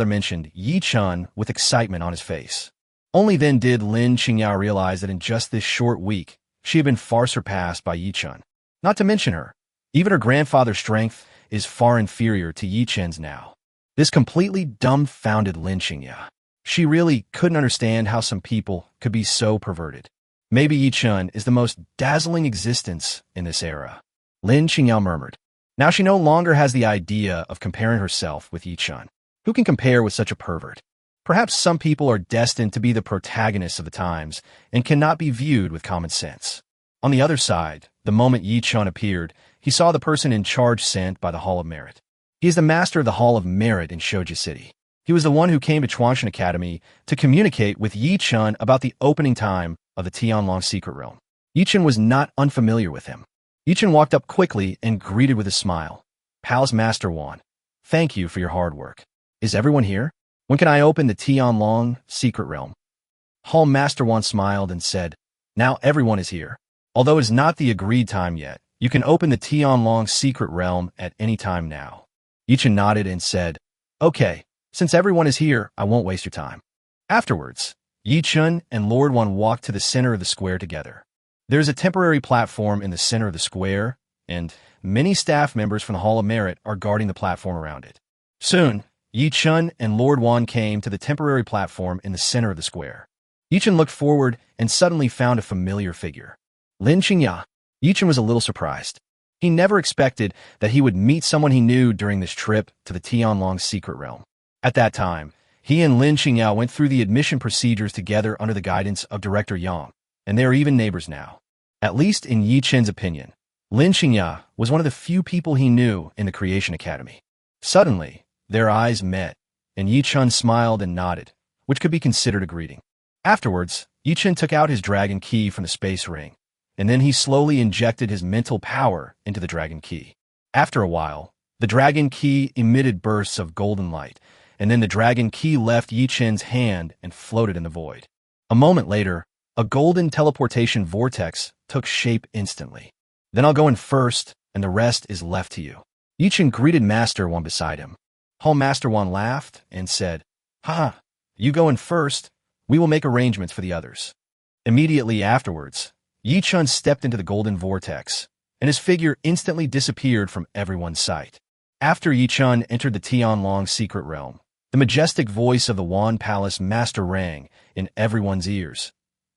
mentioned Yi Chun with excitement on his face. Only then did Lin Xingya realize that in just this short week, she had been far surpassed by Yi Chun. Not to mention her, even her grandfather's strength is far inferior to Yi Chen's now. This completely dumbfounded Lin Xingya. She really couldn't understand how some people could be so perverted. Maybe Yi Chun is the most dazzling existence in this era. Lin Xingya murmured. Now she no longer has the idea of comparing herself with Yi Chun. Who can compare with such a pervert? Perhaps some people are destined to be the protagonists of the times and cannot be viewed with common sense. On the other side, the moment Yi Chun appeared, he saw the person in charge sent by the Hall of Merit. He is the master of the Hall of Merit in Shoji City. He was the one who came to Chuanshan Academy to communicate with Yi Chun about the opening time of the Tianlong secret realm. Yi Chun was not unfamiliar with him. Yi Chun walked up quickly and greeted with a smile. Palace Master Wan, thank you for your hard work. Is everyone here? When can I open the Tianlong secret realm? Hall Master Wan smiled and said, now everyone is here. Although it is not the agreed time yet, you can open the Tianlong secret realm at any time now. Yi Chun nodded and said, okay, since everyone is here, I won't waste your time. Afterwards, Yi Chun and Lord Wan walked to the center of the square together. There is a temporary platform in the center of the square, and many staff members from the Hall of Merit are guarding the platform around it. Soon, Yi Chun and Lord Wan came to the temporary platform in the center of the square. Yi Chun looked forward and suddenly found a familiar figure. Lin Xingya. Yi Chun was a little surprised. He never expected that he would meet someone he knew during this trip to the Tianlong secret realm. At that time, he and Lin Xingya went through the admission procedures together under the guidance of Director Yang, and they are even neighbors now. At least in Yi Chun's opinion, Lin Xingya was one of the few people he knew in the Creation Academy. Suddenly, their eyes met, and Yi Chun smiled and nodded, which could be considered a greeting. Afterwards, Yi Chun took out his dragon key from the space ring, and then he slowly injected his mental power into the dragon key. After a while, the dragon key emitted bursts of golden light, and then the dragon key left Yi Chun's hand and floated in the void. A moment later, a golden teleportation vortex took shape instantly. Then I'll go in first, and the rest is left to you. Yi Chun greeted Master Wan beside him. Hall Master Wan laughed and said, ha, you go in first. We will make arrangements for the others. Immediately afterwards, Yi Chun stepped into the golden vortex, and his figure instantly disappeared from everyone's sight. After Yi Chun entered the Tianlong secret realm, the majestic voice of the Wan Palace Master rang in everyone's ears.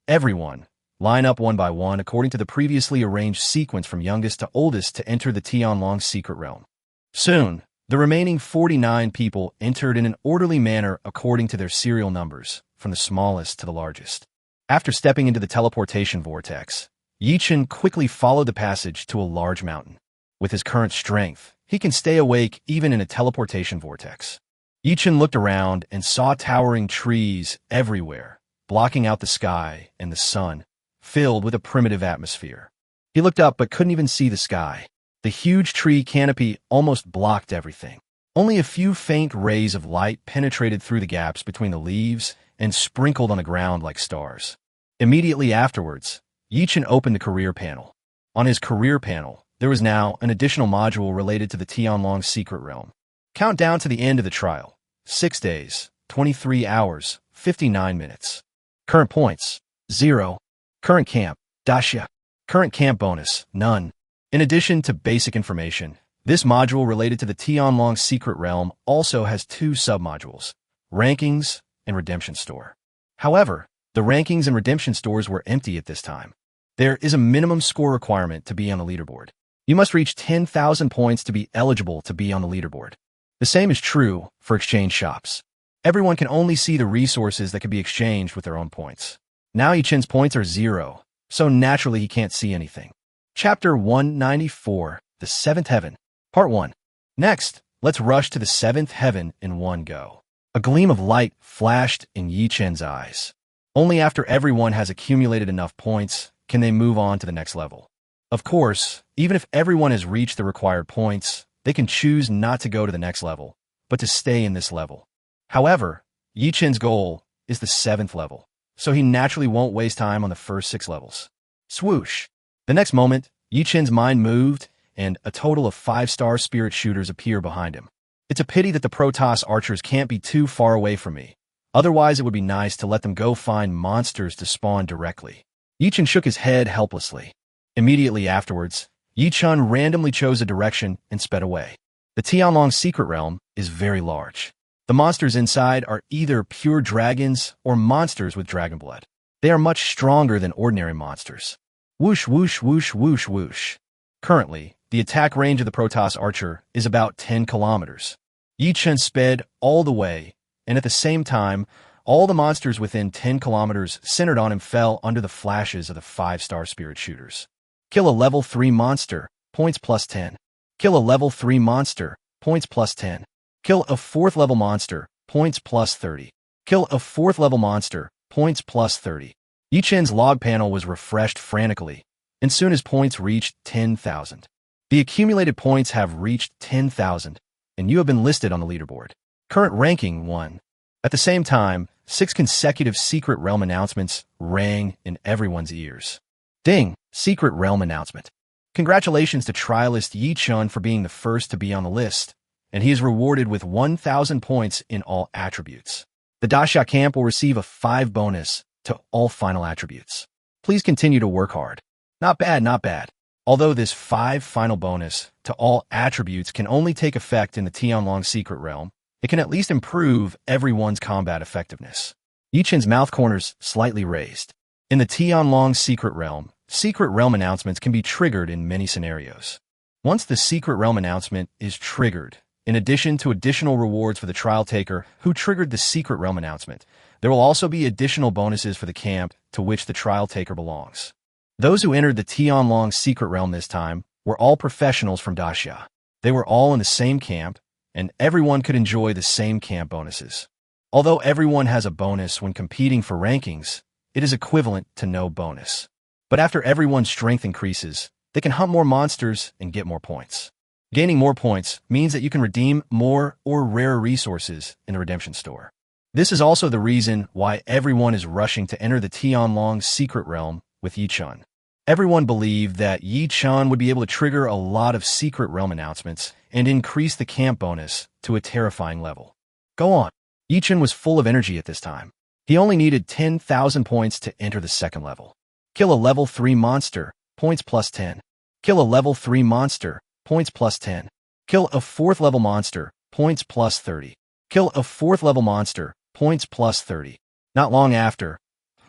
Everyone, line up one by one according to the previously arranged sequence from youngest to oldest to enter the Tianlong secret realm. Soon, the remaining 49 people entered in an orderly manner according to their serial numbers, from the smallest to the largest. After stepping into the teleportation vortex, Yi Chun quickly followed the passage to a large mountain. With his current strength, he can stay awake even in a teleportation vortex. Yi Chun looked around and saw towering trees everywhere, blocking out the sky and the sun, filled with a primitive atmosphere. He looked up but couldn't even see the sky. The huge tree canopy almost blocked everything. Only a few faint rays of light penetrated through the gaps between the leaves and sprinkled on the ground like stars. Immediately afterwards, Yichen opened the career panel. On his career panel, there was now an additional module related to the Tianlong secret realm. Countdown to the end of the trial. 6 days, 23 hours, 59 minutes. Current points, 0. Current camp, Daxia. Current camp bonus, none. In addition to basic information, this module related to the Tianlong secret realm also has 2 submodules, rankings and redemption store. However, the rankings and redemption stores were empty at this time. There is a minimum score requirement to be on the leaderboard. You must reach 10,000 points to be eligible to be on the leaderboard. The same is true for exchange shops. Everyone can only see the resources that can be exchanged with their own points. Now Yichen's points are 0, so naturally he can't see anything. Chapter 194, The Seventh Heaven, Part 1. Next, let's rush to the 7th heaven in one go. A gleam of light flashed in Yichen's eyes. Only after everyone has accumulated enough points can they move on to the next level. Of course, even if everyone has reached the required points, they can choose not to go to the next level, but to stay in this level. However, Yichen's goal is the 7th level, so he naturally won't waste time on the first 6 levels. Swoosh! The next moment, Yichen's mind moved, and a total of 5-star spirit shooters appear behind him. It's a pity that the Protoss archers can't be too far away from me. Otherwise, it would be nice to let them go find monsters to spawn directly. Yichen shook his head helplessly. Immediately afterwards, Yichen randomly chose a direction and sped away. The Tianlong secret realm is very large. The monsters inside are either pure dragons or monsters with dragon blood. They are much stronger than ordinary monsters. Whoosh, whoosh, whoosh, whoosh, whoosh. Currently, the attack range of the Protoss archer is about 10 kilometers. Yichen sped all the way, and at the same time, all the monsters within 10 kilometers centered on him fell under the flashes of the 5-star spirit shooters. Kill a level 3 monster, points plus 10. Kill a level 3 monster, points plus 10. Kill a 4th level monster, points plus 30. Kill a 4th level monster, points plus 30. Yichen's log panel was refreshed frantically, and soon his points reached 10,000. The accumulated points have reached 10,000, and you have been listed on the leaderboard. Current ranking 1. At the same time, 6 consecutive secret realm announcements rang in everyone's ears. Ding! Secret realm announcement. Congratulations to trialist Yichen for being the first to be on the list, and he is rewarded with 1,000 points in all attributes. The Daxia camp will receive a 5 bonus to all final attributes. Please continue to work hard. Not bad, not bad. Although this 5 final bonus to all attributes can only take effect in the Tianlong secret realm, it can at least improve everyone's combat effectiveness. Yichen's mouth corners slightly raised. In the Tianlong secret realm announcements can be triggered in many scenarios. Once the secret realm announcement is triggered, in addition to additional rewards for the trial taker who triggered the secret realm announcement, there will also be additional bonuses for the camp to which the trial taker belongs. Those who entered the Tianlong secret realm this time were all professionals from Daxia. They were all in the same camp, and everyone could enjoy the same camp bonuses. Although everyone has a bonus when competing for rankings, it is equivalent to no bonus. But after everyone's strength increases, they can hunt more monsters and get more points. Gaining more points means that you can redeem more or rarer resources in the redemption store. This is also the reason why everyone is rushing to enter the Tianlong secret realm with Yichen. Everyone believed that Yichen would be able to trigger a lot of secret realm announcements and increase the camp bonus to a terrifying level. Go on. Yichen was full of energy at this time. He only needed 10,000 points to enter the 2nd level. Kill a level 3 monster, points plus 10. Kill a level 3 monster, points plus 10. Kill a 4th level monster, points plus 30. Kill a 4th level monster, points plus 30. Not long after,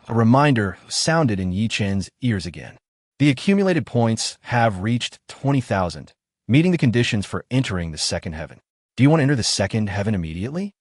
a reminder sounded in Yichen's ears again. The accumulated points have reached 20,000, meeting the conditions for entering the 2nd heaven. Do you want to enter the 2nd heaven immediately?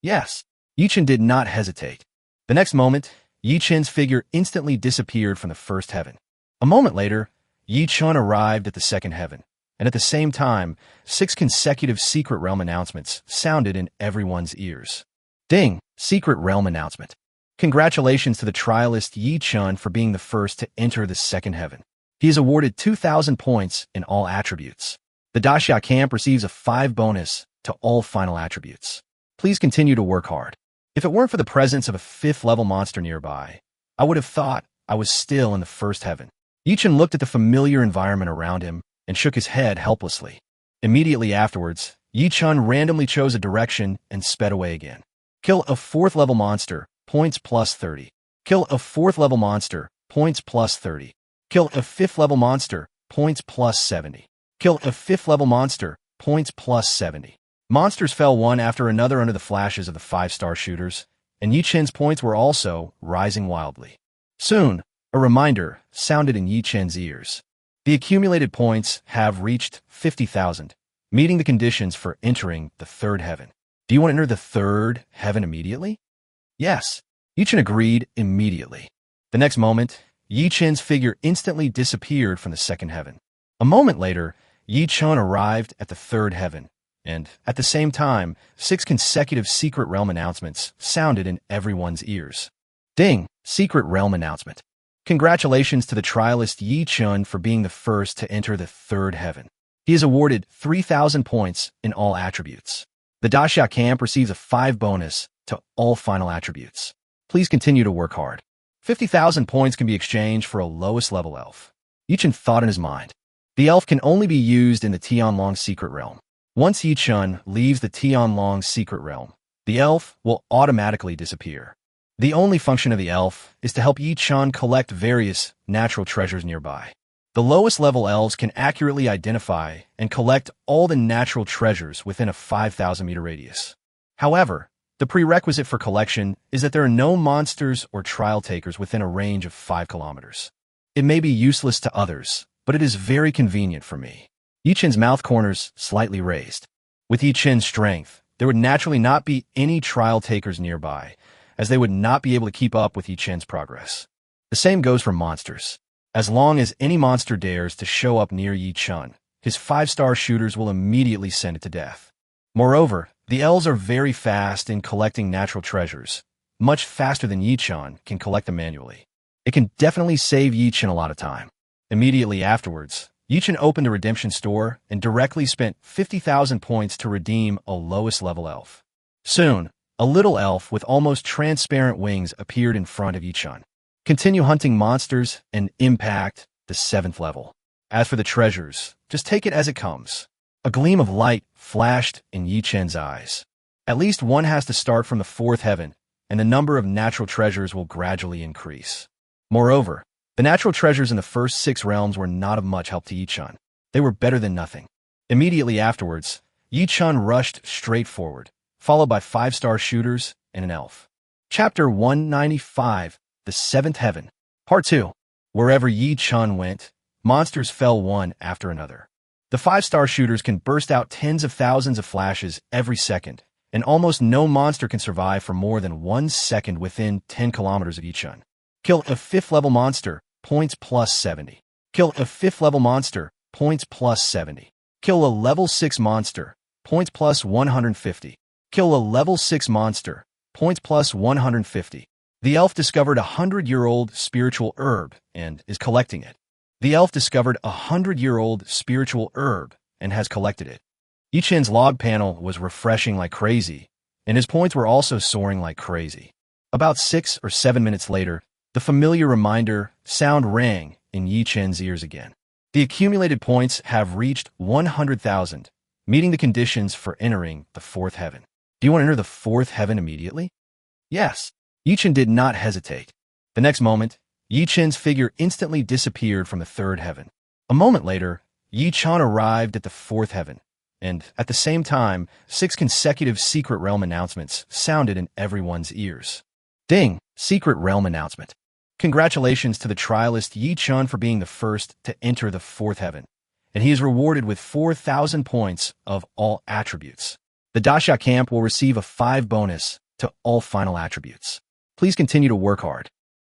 Yes. Yichen did not hesitate. The next moment, Yichen's figure instantly disappeared from the 1st heaven. A moment later, Yichen arrived at the 2nd heaven, and at the same time, 6 consecutive secret realm announcements sounded in everyone's ears. Ding! Secret realm announcement. Congratulations to the trialist Yichen for being the first to enter the 2nd heaven. He is awarded 2,000 points in all attributes. The Daxia camp receives a 5 bonus to all final attributes. Please continue to work hard. If it weren't for the presence of a 5th level monster nearby, I would have thought I was still in the first heaven. Yi-Chen looked at the familiar environment around him and shook his head helplessly. Immediately afterwards, Yi-Chen randomly chose a direction and sped away again. Kill a 4th level monster, points plus 30. Kill a 4th level monster, points plus 30. Kill a 5th level monster, points plus 70. Kill a 5th level monster, points plus 70. Monsters fell one after another under the flashes of the 5-star shooters, and Yi-Chen's points were also rising wildly. Soon, a reminder sounded in Yi-Chen's ears. The accumulated points have reached 50,000, meeting the conditions for entering the 3rd heaven. Do you want to enter the 3rd heaven immediately? Yes. Yi-Chen agreed immediately. The next moment, Yi-Chen's figure instantly disappeared from the 2nd heaven. A moment later, Yi-Chen arrived at the 3rd heaven, and at the same time, 6 consecutive Secret Realm announcements sounded in everyone's ears. Ding! Secret Realm announcement. Congratulations to the trialist Yi-Chen for being the first to enter the 3rd heaven. He is awarded 3,000 points in all attributes. The Daxia camp receives a 5 bonus to all final attributes. Please continue to work hard. 50,000 points can be exchanged for a lowest level elf. Yi-Chen thought in his mind. The elf can only be used in the Tianlong Secret Realm. Once Yi-Chen leaves the Tianlong Secret Realm, the elf will automatically disappear. The only function of the elf is to help Yi-Chen collect various natural treasures nearby. The lowest level elves can accurately identify and collect all the natural treasures within a 5,000-meter radius. However, the prerequisite for collection is that there are no monsters or trial takers within a range of 5 kilometers. It may be useless to others, but it is very convenient for me. Yi-Chen's mouth corners slightly raised. With Yi-Chen's strength, there would naturally not be any trial takers nearby, as they would not be able to keep up with Yi-Chen's progress. The same goes for monsters. As long as any monster dares to show up near Yi-Chen, his 5-star shooters will immediately send it to death. Moreover, the elves are very fast in collecting natural treasures, much faster than Yi-Chen can collect them manually. It can definitely save Yi-Chen a lot of time. Immediately afterwards, Yi-Chen opened a redemption store and directly spent 50,000 points to redeem a lowest level elf. Soon, a little elf with almost transparent wings appeared in front of Yi-Chen. Continue hunting monsters and impact the 7th level. As for the treasures, just take it as it comes. A gleam of light flashed in Yi-Chen's eyes. At least one has to start from the 4th heaven, and the number of natural treasures will gradually increase. Moreover, the natural treasures in the first 6 realms were not of much help to Yi-Chen. They were better than nothing. Immediately afterwards, Yi-Chen rushed straight forward, followed by 5-star shooters and an elf. Chapter 195, The 7th Heaven. Part 2. Wherever Yi-Chen went, monsters fell one after another. The 5-star shooters can burst out tens of thousands of flashes every second, and almost no monster can survive for more than 1 second within 10 kilometers of Yi-Chen. Kill a 5th level monster, points plus 70. Kill a 5th level monster, points plus 70. Kill a level 6 monster, points plus 150. Kill a level 6 monster, points plus 150. The elf discovered a 100-year-old spiritual herb and is collecting it. The elf discovered a 100-year-old spiritual herb and has collected it. Yi-Chen's log panel was refreshing like crazy, and his points were also soaring like crazy. About 6 or 7 minutes later, the familiar reminder sound rang in Yi-Chen's ears again. The accumulated points have reached 100,000, meeting the conditions for entering the 4th heaven. Do you want to enter the 4th heaven immediately? Yes. Yi-Chen did not hesitate. The next moment, Yi-Chen's figure instantly disappeared from the 3rd heaven. A moment later, Yi-Chen arrived at the 4th heaven, and at the same time, 6 consecutive Secret Realm announcements sounded in everyone's ears. Ding! Secret Realm announcement. Congratulations to the trialist Yi-Chen for being the first to enter the 4th heaven, and he is rewarded with 4,000 points of all attributes. The Daxia camp will receive a 5 bonus to all final attributes. Please continue to work hard.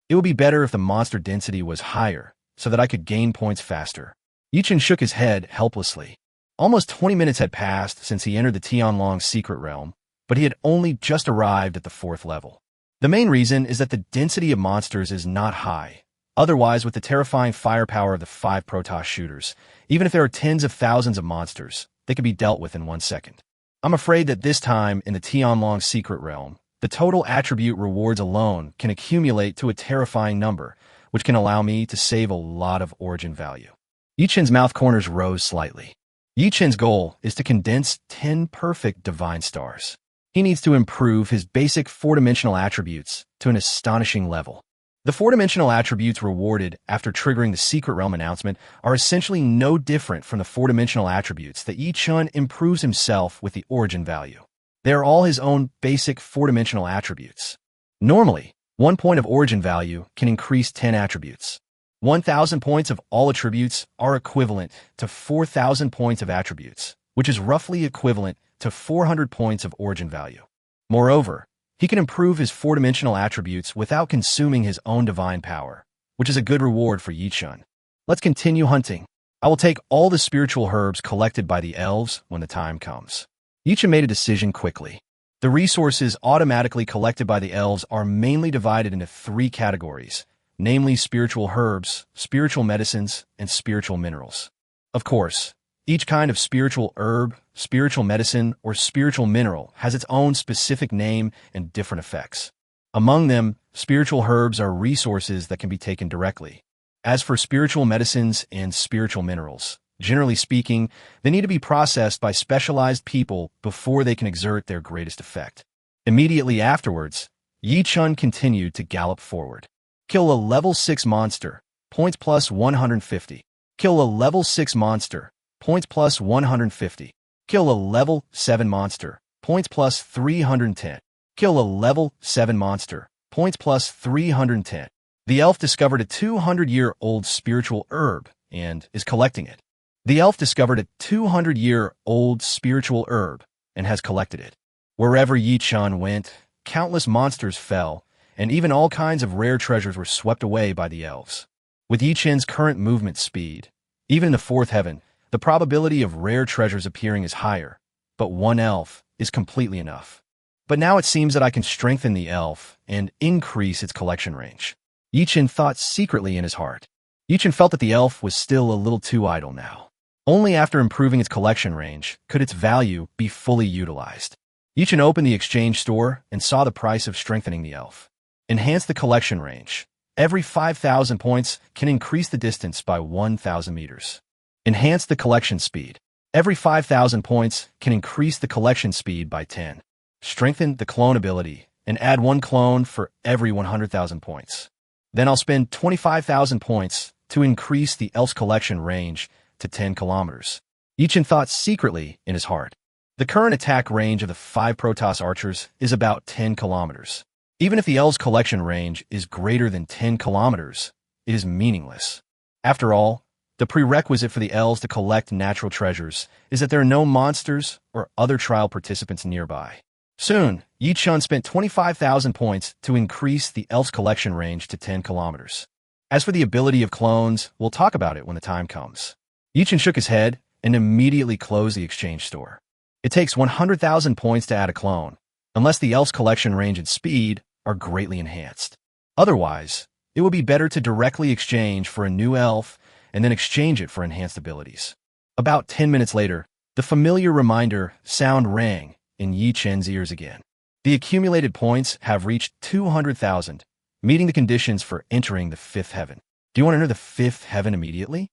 It would be better if the monster density was higher, so that I could gain points faster. Yi-Chen shook his head helplessly. Almost 20 minutes had passed since he entered the Tianlong Secret Realm, but he had only just arrived at the 4th level. The main reason is that the density of monsters is not high. Otherwise, with the terrifying firepower of the 5 Protoss shooters, even if there are tens of thousands of monsters, they can be dealt with in 1 second. I'm afraid that this time in the Tianlong Secret Realm, The total attribute rewards alone can accumulate to a terrifying number, which can allow me to save a lot of origin value. Yichen's mouth corners rose slightly. Yichen's goal is to condense 10 perfect divine stars. He needs to improve his basic 4-dimensional attributes to an astonishing level. The 4-dimensional attributes rewarded after triggering the Secret Realm announcement are essentially no different from the 4-dimensional attributes that Yichen improves himself with the origin value. They are all his own basic 4-dimensional attributes. Normally, 1 point of origin value can increase 10 attributes. 1,000 points of all attributes are equivalent to 4,000 points of attributes, which is roughly equivalent to 400 points of origin value. Moreover, he can improve his 4-dimensional attributes without consuming his own divine power, which is a good reward for Yichen. Let's continue hunting. I will take all the spiritual herbs collected by the elves when the time comes. Yichen made a decision quickly. The resources automatically collected by the elves are mainly divided into 3 categories, namely spiritual herbs, spiritual medicines, and spiritual minerals. Of course, each kind of spiritual herb, spiritual medicine, or spiritual mineral has its own specific name and different effects. Among them, spiritual herbs are resources that can be taken directly. As for spiritual medicines and spiritual minerals, generally speaking, they need to be processed by specialized people before they can exert their greatest effect. Immediately afterwards, Yichen continued to gallop forward. Kill a level 6 monster, points plus 150. Kill a level 6 monster, points plus 150. Kill a level 7 monster, points plus 310. Kill a level 7 monster, points plus 310. The elf discovered a 200-year-old spiritual herb and is collecting it. The elf discovered a 200-year-old spiritual herb and has collected it. Wherever Yichen went, countless monsters fell, and even all kinds of rare treasures were swept away by the elves. With Yichen's current movement speed, even in the 4th heaven, the probability of rare treasures appearing is higher, but 1 elf is completely enough. But now it seems that I can strengthen the elf and increase its collection range. Yichen thought secretly in his heart. Yichen felt that the elf was still a little too idle now. Only after improving its collection range could its value be fully utilized. Yichen opened the exchange store and saw the price of strengthening the elf. Enhance the collection range. Every 5,000 points can increase the distance by 1,000 meters. Enhance the collection speed. Every 5,000 points can increase the collection speed by 10. Strengthen the clone ability and add 1 clone for every 100,000 points. Then I'll spend 25,000 points to increase the elf's collection range to 10 kilometers. Yichen thought secretly in his heart. The current attack range of the 5 Protoss archers is about 10 kilometers. Even if the elf's collection range is greater than 10 kilometers, it is meaningless. After all, the prerequisite for the elves to collect natural treasures is that there are no monsters or other trial participants nearby. Soon, Yichen spent 25,000 points to increase the elf's collection range to 10 kilometers. As for the ability of clones, we'll talk about it when the time comes. Yichen shook his head and immediately closed the exchange store. It takes 100,000 points to add a clone, unless the elf's collection range and speed are greatly enhanced. Otherwise, it would be better to directly exchange for a new elf and then exchange it for enhanced abilities. About 10 minutes later, the familiar reminder sound rang in Yichen's ears again. The accumulated points have reached 200,000, meeting the conditions for entering the 5th heaven. Do you want to enter the 5th heaven immediately?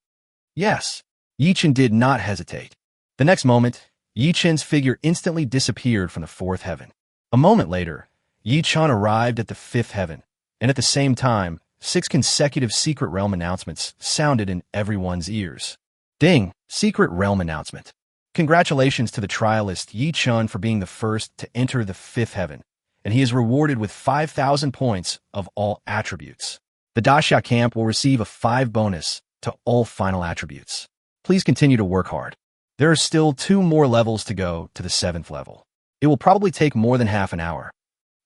Yes. Yichen did not hesitate. The next moment, Yichen's figure instantly disappeared from the 4th heaven. A moment later, Yichen arrived at the 5th heaven, and at the same time, 6 consecutive Secret Realm announcements sounded in everyone's ears. Ding! Secret Realm announcement. Congratulations to the trialist Yichen for being the first to enter the 5th heaven, and he is rewarded with 5,000 points of all attributes. The Daxia camp will receive a 5 bonus to all final attributes. Please continue to work hard. There are still 2 more levels to go to the 7th level. It will probably take more than half an hour.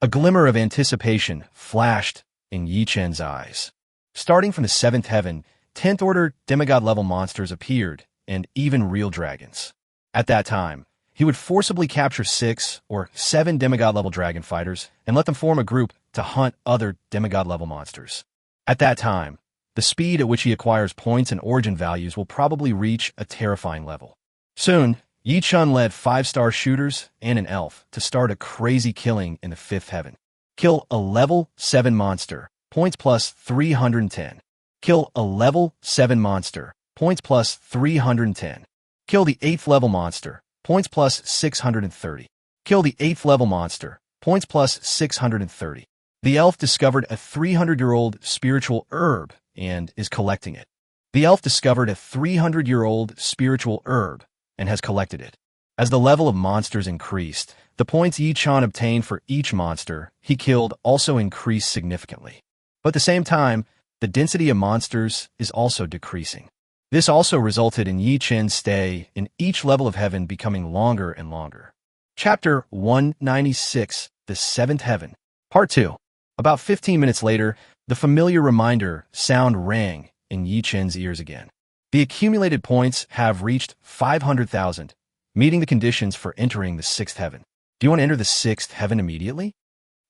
A glimmer of anticipation flashed in Yichen's eyes. Starting from the 7th heaven, 10th order demigod-level monsters appeared, and even real dragons. At that time, he would forcibly capture 6 or 7 demigod-level dragon fighters and let them form a group to hunt other demigod-level monsters. At that time, the speed at which he acquires points and origin values will probably reach a terrifying level. Soon, Yi Chun led 5-star shooters and an elf to start a crazy killing in the 5th heaven. Kill a level 7 monster, points plus 310. Kill a level 7 monster, points plus 310. Kill the 8th level monster, points plus 630. Kill the 8th level monster, points plus 630. The elf discovered a 300-year-old spiritual herb and is collecting it. The elf discovered a 300-year-old spiritual herb and has collected it. As the level of monsters increased, the points Yi Chun obtained for each monster he killed also increased significantly. But at the same time, the density of monsters is also decreasing. This also resulted in Yi Chun's stay in each level of heaven becoming longer and longer. Chapter 196, The 7th Heaven. Part 2. About 15 minutes later, the familiar reminder sound rang in Yi Chun's ears again. The accumulated points have reached 500,000, meeting the conditions for entering the 6th heaven. Do you want to enter the 6th heaven immediately?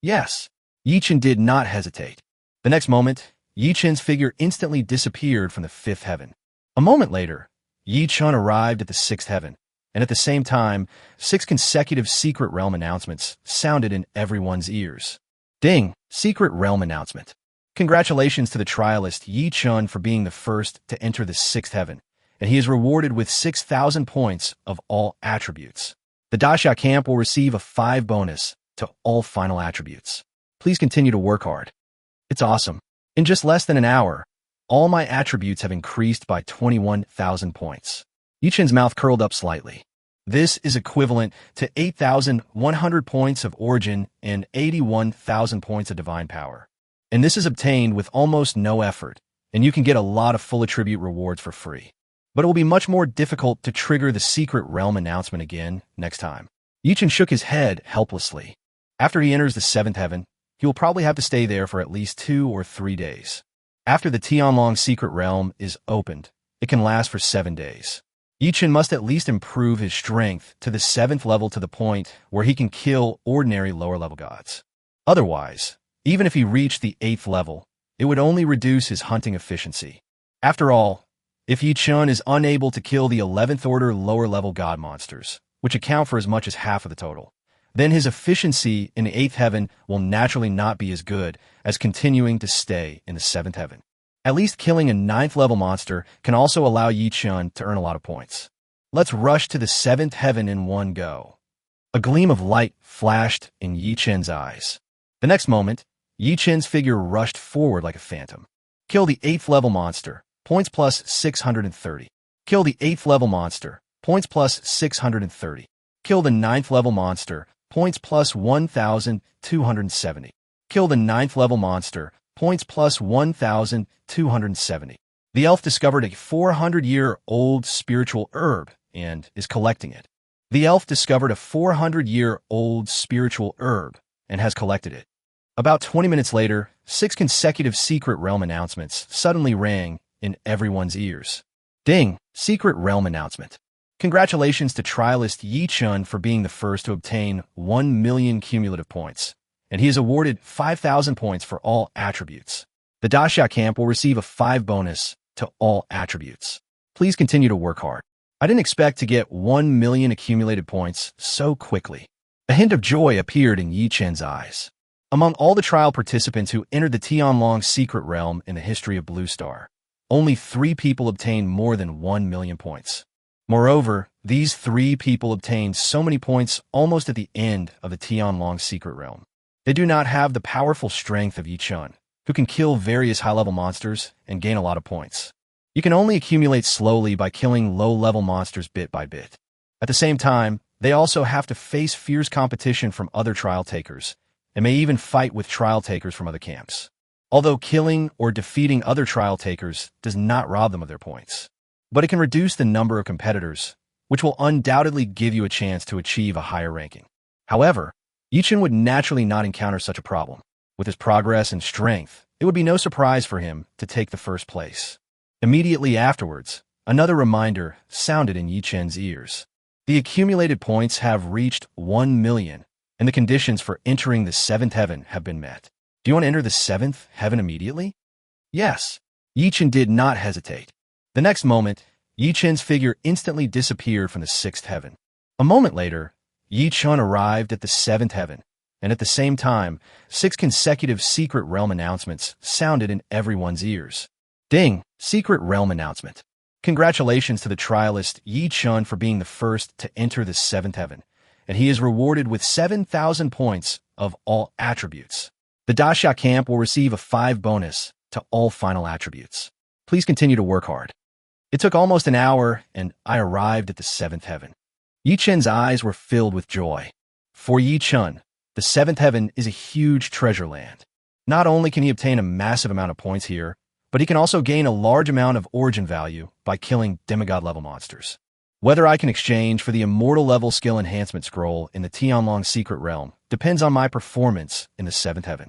Yes. Yi Chun did not hesitate. The next moment, Yi Chun's figure instantly disappeared from the 5th heaven. A moment later, Yi Chun arrived at the 6th heaven, and at the same time, 6 consecutive Secret Realm announcements sounded in everyone's ears. Ding! Secret Realm announcement. Congratulations to the trialist Yi Chun for being the first to enter the 6th heaven, and he is rewarded with 6,000 points of all attributes. The Dasha camp will receive a 5 bonus to all final attributes. Please continue to work hard. It's awesome. In just less than an hour, all my attributes have increased by 21,000 points. Yi Chun's mouth curled up slightly. This is equivalent to 8,100 points of origin and 81,000 points of divine power. And this is obtained with almost no effort, and you can get a lot of full attribute rewards for free. But it will be much more difficult to trigger the Secret Realm announcement again next time. Yi Chun shook his head helplessly. After he enters the 7th heaven, he will probably have to stay there for at least 2 or 3 days. After the Tianlong Secret Realm is opened, it can last for 7 days. Yi Chun must at least improve his strength to the 7th level to the point where he can kill ordinary lower-level gods. Otherwise, even if he reached the 8th level, it would only reduce his hunting efficiency. After all, if Yi Chun is unable to kill the 11th order lower-level god monsters, which account for as much as half of the total, then his efficiency in the 8th heaven will naturally not be as good as continuing to stay in the 7th heaven. At least killing a 9th level monster can also allow Yi Chun to earn a lot of points. Let's rush to the 7th heaven in one go. A gleam of light flashed in Yi Chun's eyes. The next moment, Yi Chun's figure rushed forward like a phantom. Kill the 8th level monster, points plus 630. Kill the 8th level monster, points plus 630. Kill the 9th level monster, points plus 1,270. Kill the 9th level monster, points plus 1,270. The elf discovered a 400-year-old spiritual herb and is collecting it. The elf discovered a 400-year-old spiritual herb and has collected it. About 20 minutes later, 6 consecutive Secret Realm announcements suddenly rang in everyone's ears. Ding! Secret Realm announcement. Congratulations to trialist Yi Chun for being the first to obtain 1 million cumulative points, and he is awarded 5,000 points for all attributes. The Dasha camp will receive a 5 bonus to all attributes. Please continue to work hard. I didn't expect to get 1 million accumulated points so quickly. A hint of joy appeared in Yi Chun's eyes. Among all the trial participants who entered the Tianlong Secret Realm in the history of Blue Star, only 3 people obtained more than 1 million points. Moreover, these 3 people obtained so many points almost at the end of the Tianlong Secret Realm. They do not have the powerful strength of Yi Chun, who can kill various high-level monsters and gain a lot of points. You can only accumulate slowly by killing low-level monsters bit by bit. At the same time, they also have to face fierce competition from other trial takers, and may even fight with trial takers from other camps. Although killing or defeating other trial takers does not rob them of their points, but it can reduce the number of competitors, which will undoubtedly give you a chance to achieve a higher ranking. However, Yi Chun would naturally not encounter such a problem. With his progress and strength, it would be no surprise for him to take the first place. Immediately afterwards, another reminder sounded in Yi Chun's ears. The accumulated points have reached 1 million, and the conditions for entering the 7th heaven have been met. Do you want to enter the 7th heaven immediately? Yes. Yi Chun did not hesitate. The next moment, Yi Chun's figure instantly disappeared from the 6th heaven. A moment later, Yi Chun arrived at the seventh heaven, and at the same time, 6 consecutive secret realm announcements sounded in everyone's ears. Ding! Secret realm announcement. Congratulations to the trialist Yi Chun for being the first to enter the seventh heaven, and he is rewarded with 7,000 points of all attributes. The Dasha camp will receive a 5 bonus to all final attributes. Please continue to work hard. It took almost an hour, and I arrived at the seventh heaven. Yi Chun's eyes were filled with joy. For Yi Chun, the seventh heaven is a huge treasure land. Not only can he obtain a massive amount of points here, but he can also gain a large amount of origin value by killing demigod-level monsters. Whether I can exchange for the immortal-level skill enhancement scroll in the Tianlong secret realm depends on my performance in the seventh heaven.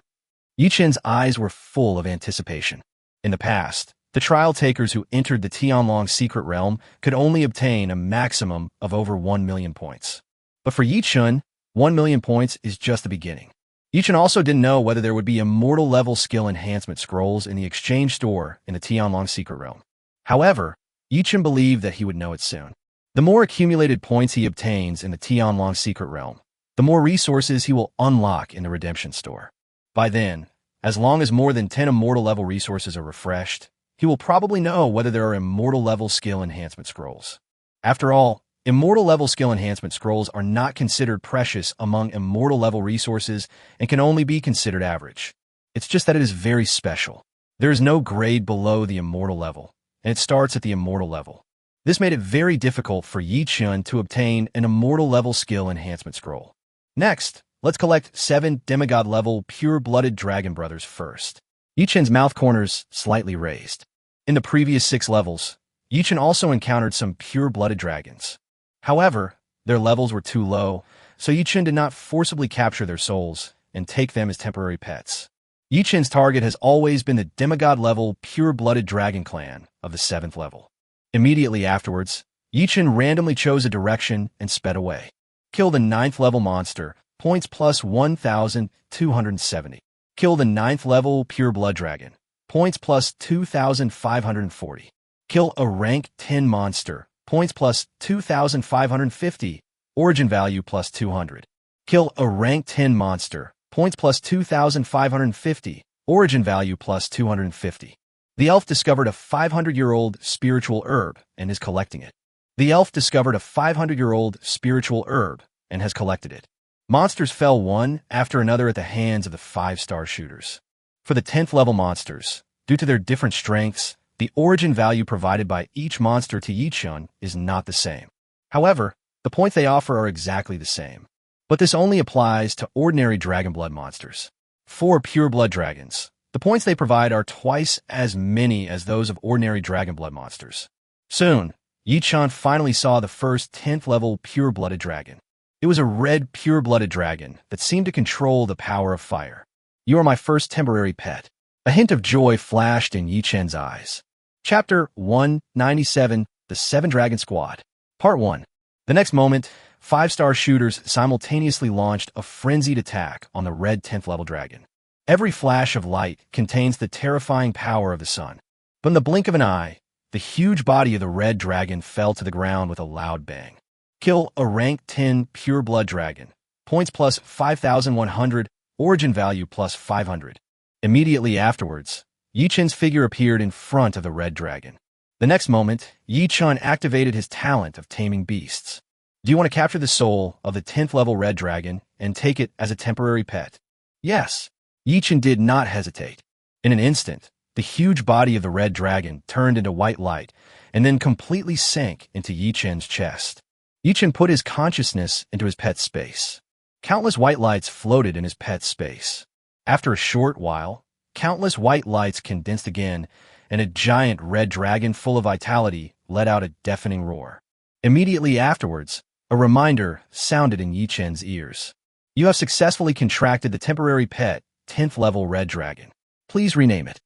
Yi Chun's eyes were full of anticipation. In the past, the trial takers who entered the Tianlong secret realm could only obtain a maximum of over 1 million points. But for Yi Chun, 1 million points is just the beginning. Yi Chun also didn't know whether there would be immortal-level skill enhancement scrolls in the exchange store in the Tianlong secret realm. However, Yi Chun believed that he would know it soon. The more accumulated points he obtains in the Tianlong secret realm, the more resources he will unlock in the redemption store. By then, as long as more than 10 immortal-level resources are refreshed, he will probably know whether there are immortal-level skill enhancement scrolls. After all, immortal-level skill enhancement scrolls are not considered precious among immortal-level resources and can only be considered average. It's just that it is very special. There is no grade below the immortal level, and it starts at the immortal level. This made it very difficult for Yi Chun to obtain an immortal-level skill enhancement scroll. Next, let's collect 7 demigod-level pure-blooded dragon brothers first. Yi Chun's mouth corners slightly raised. In the previous 6 levels, Yi Chun also encountered some pure-blooded dragons. However, their levels were too low, so Yi Chun did not forcibly capture their souls and take them as temporary pets. Yi Chun's target has always been the demigod-level pure-blooded dragon clan of the 7th level. Immediately afterwards, Yi Chun randomly chose a direction and sped away. Kill the 9th level monster, points plus 1,270. Kill the 9th level pure blood dragon, points plus 2,540. Kill a rank 10 monster, points plus 2,550, origin value plus 200. Kill a rank 10 monster, points plus 2,550, origin value plus 250. The elf discovered a 500-year-old spiritual herb and is collecting it. The elf discovered a 500-year-old spiritual herb and has collected it. Monsters fell one after another at the hands of the 5-star shooters. For the 10th level monsters, due to their different strengths, the origin value provided by each monster to Yi Chun is not the same. However, the points they offer are exactly the same. But this only applies to ordinary dragon blood monsters. For pure blood dragons, the points they provide are twice as many as those of ordinary dragon blood monsters. Soon, Yi Chun finally saw the first 10th level pure-blooded dragon. It was a red pure-blooded dragon that seemed to control the power of fire. You are my first temporary pet. A hint of joy flashed in Yi Chun's eyes. Chapter 197, The 7 Dragon Squad. Part 1. The next moment, 5-star shooters simultaneously launched a frenzied attack on the red 10th level dragon. Every flash of light contains the terrifying power of the sun. But in the blink of an eye, the huge body of the red dragon fell to the ground with a loud bang. Kill a rank 10 pure blood dragon. Points plus 5,100, origin value plus 500. Immediately afterwards, Yi Chun's figure appeared in front of the red dragon. The next moment, Yi Chun activated his talent of taming beasts. Do you want to capture the soul of the 10th level red dragon and take it as a temporary pet? Yes. Yi Chun did not hesitate. In an instant, the huge body of the red dragon turned into white light and then completely sank into Yi Chun's chest. Yi Chun put his consciousness into his pet's space. Countless white lights floated in his pet's space. After a short while, countless white lights condensed again, and a giant red dragon full of vitality let out a deafening roar. Immediately afterwards, a reminder sounded in Yi Chun's ears. You have successfully contracted the temporary pet, 10th level red dragon. Please rename it.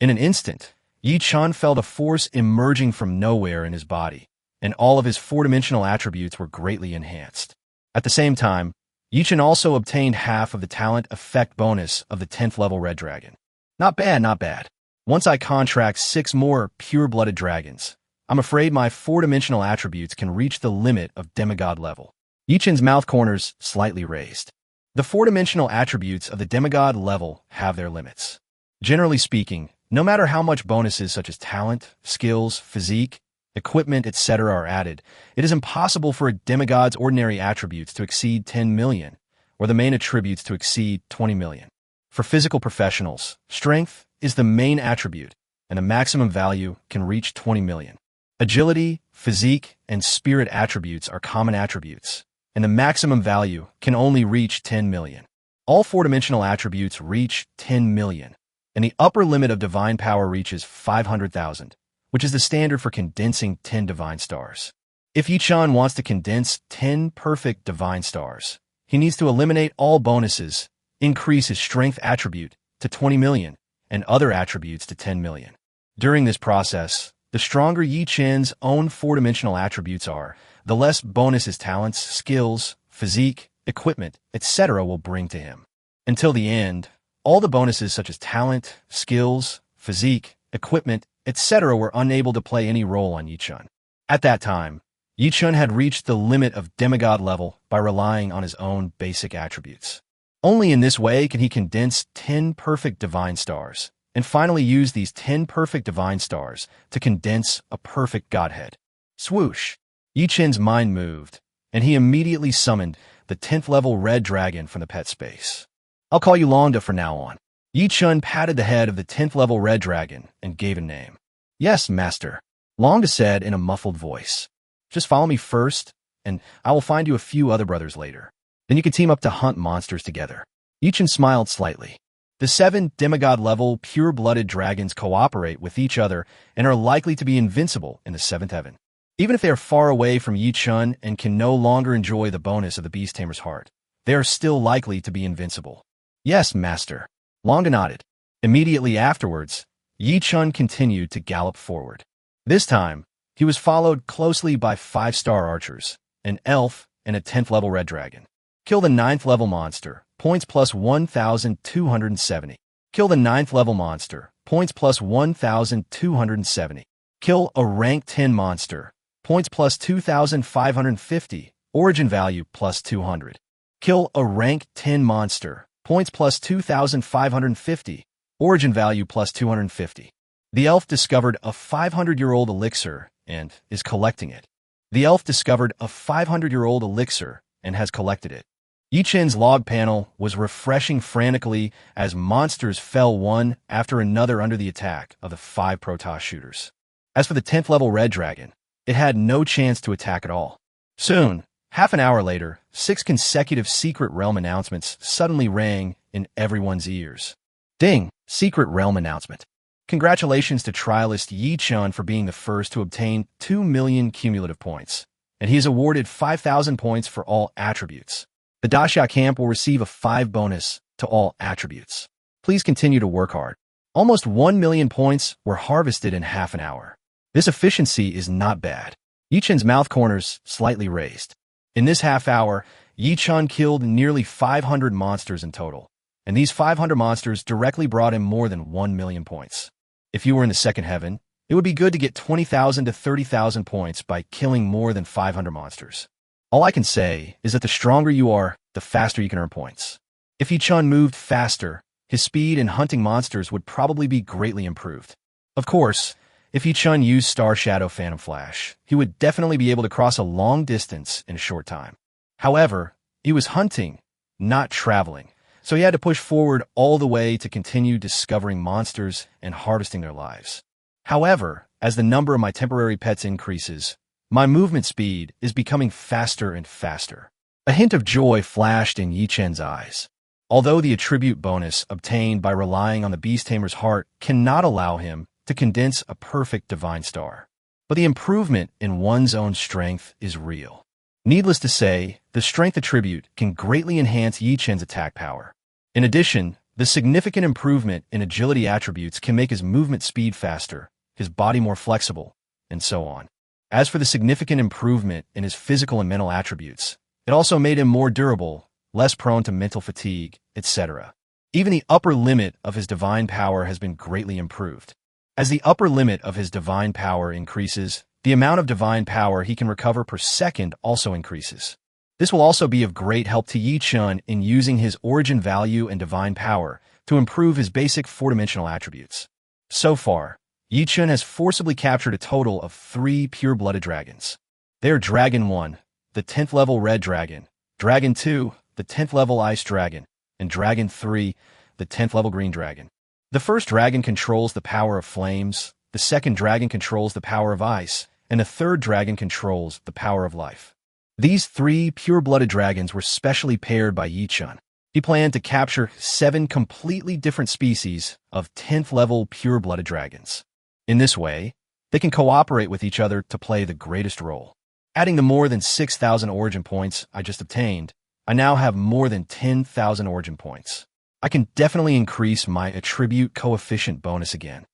In an instant, Yi Chun felt a force emerging from nowhere in his body, and all of his 4-dimensional attributes were greatly enhanced. At the same time, Yi Chun also obtained half of the talent effect bonus of the 10th level red dragon. Not bad, not bad. Once I contract 6 more pure-blooded dragons, I'm afraid my 4-dimensional attributes can reach the limit of demigod level. Yichen's mouth corners slightly raised. The four-dimensional attributes of the demigod level have their limits. Generally speaking, no matter how much bonuses such as talent, skills, physique, equipment, etc. are added, it is impossible for a demigod's ordinary attributes to exceed 10 million, or the main attributes to exceed 20 million. For physical professionals, strength is the main attribute, and the maximum value can reach 20 million. Agility, physique, and spirit attributes are common attributes, and the maximum value can only reach 10 million. All four-dimensional attributes reach 10 million, and the upper limit of divine power reaches 500,000, which is the standard for condensing 10 divine stars. If Yichen wants to condense 10 perfect divine stars, he needs to eliminate all bonuses, increase his strength attribute to 20 million, and other attributes to 10 million. During this process, the stronger Yichen's own four-dimensional attributes are, the less bonus his talents, skills, physique, equipment, etc. will bring to him. Until the end, all the bonuses such as talent, skills, physique, equipment, etc. were unable to play any role on Yichen. At that time, Yichen had reached the limit of demigod level by relying on his own basic attributes. Only in this way can he condense 10 perfect divine stars, and finally use these 10 perfect divine stars to condense a perfect godhead. Swoosh! Yichen's mind moved, and he immediately summoned the 10th level red dragon from the pet space. I'll call you Longda from now on. Yichen patted the head of the 10th level red dragon and gave a name. Yes, master, Longda said in a muffled voice. Just follow me first, and I will find you a few other brothers later. Then you can team up to hunt monsters together. Yichen smiled slightly. The 7 demigod-level, pure-blooded dragons cooperate with each other and are likely to be invincible in the 7th heaven. Even if they are far away from Yichen and can no longer enjoy the bonus of the Beast Tamer's heart, they are still likely to be invincible. Yes, master. Longda nodded. Immediately afterwards, Yichen continued to gallop forward. This time, he was followed closely by 5-star archers, an elf, and a 10th level red dragon. Kill the 9th level monster, points plus 1,270. Kill the 9th level monster, points plus 1,270. Kill a rank 10 monster, points plus 2,550, origin value plus 200. Kill a rank 10 monster, points plus 2,550, origin value plus 250. The elf discovered a 500-year-old elixir and is collecting it. The elf discovered a 500-year-old elixir and has collected it. Yichen's log panel was refreshing frantically as monsters fell one after another under the attack of the 5 Protoss shooters. As for the 10th level red dragon, it had no chance to attack at all. Soon, half an hour later, 6 consecutive secret realm announcements suddenly rang in everyone's ears. Ding! Secret realm announcement. Congratulations to trialist Yichen for being the first to obtain 2 million cumulative points, and he is awarded 5,000 points for all attributes. The Daxia camp will receive a 5 bonus to all attributes. Please continue to work hard. Almost 1 million points were harvested in half an hour. This efficiency is not bad. Yichen's mouth corners slightly raised. In this half hour, Yichen killed nearly 500 monsters in total, and these 500 monsters directly brought him more than 1 million points. If you were in the 2nd heaven, it would be good to get 20,000 to 30,000 points by killing more than 500 monsters. All I can say is that the stronger you are, the faster you can earn points. If Yichen moved faster, his speed in hunting monsters would probably be greatly improved. Of course, if Yichen used Star Shadow Phantom Flash, he would definitely be able to cross a long distance in a short time. However, he was hunting, not traveling, so he had to push forward all the way to continue discovering monsters and harvesting their lives. However, as the number of my temporary pets increases, my movement speed is becoming faster and faster. A hint of joy flashed in Yichen's eyes. Although the attribute bonus obtained by relying on the Beast Tamer's heart cannot allow him to condense a perfect divine star, but the improvement in one's own strength is real. Needless to say, the strength attribute can greatly enhance Yichen's attack power. In addition, the significant improvement in agility attributes can make his movement speed faster, his body more flexible, and so on. As for the significant improvement in his physical and mental attributes, it also made him more durable, less prone to mental fatigue, etc. Even the upper limit of his divine power has been greatly improved. As the upper limit of his divine power increases, the amount of divine power he can recover per second also increases. This will also be of great help to Yi-chun in using his origin value and divine power to improve his basic four-dimensional attributes. So far, Yi-chun has forcibly captured a total of 3 pure-blooded dragons. They are Dragon 1, the 10th level Red Dragon, Dragon 2, the 10th level Ice Dragon, and Dragon 3, the 10th level Green Dragon. The first dragon controls the power of flames, the second dragon controls the power of ice, and the third dragon controls the power of life. These 3 pure-blooded dragons were specially paired by Yi-chun. He planned to capture 7 completely different species of 10th level pure-blooded dragons. In this way, they can cooperate with each other to play the greatest role. Adding the more than 6,000 origin points I just obtained, I now have more than 10,000 origin points. I can definitely increase my attribute coefficient bonus again.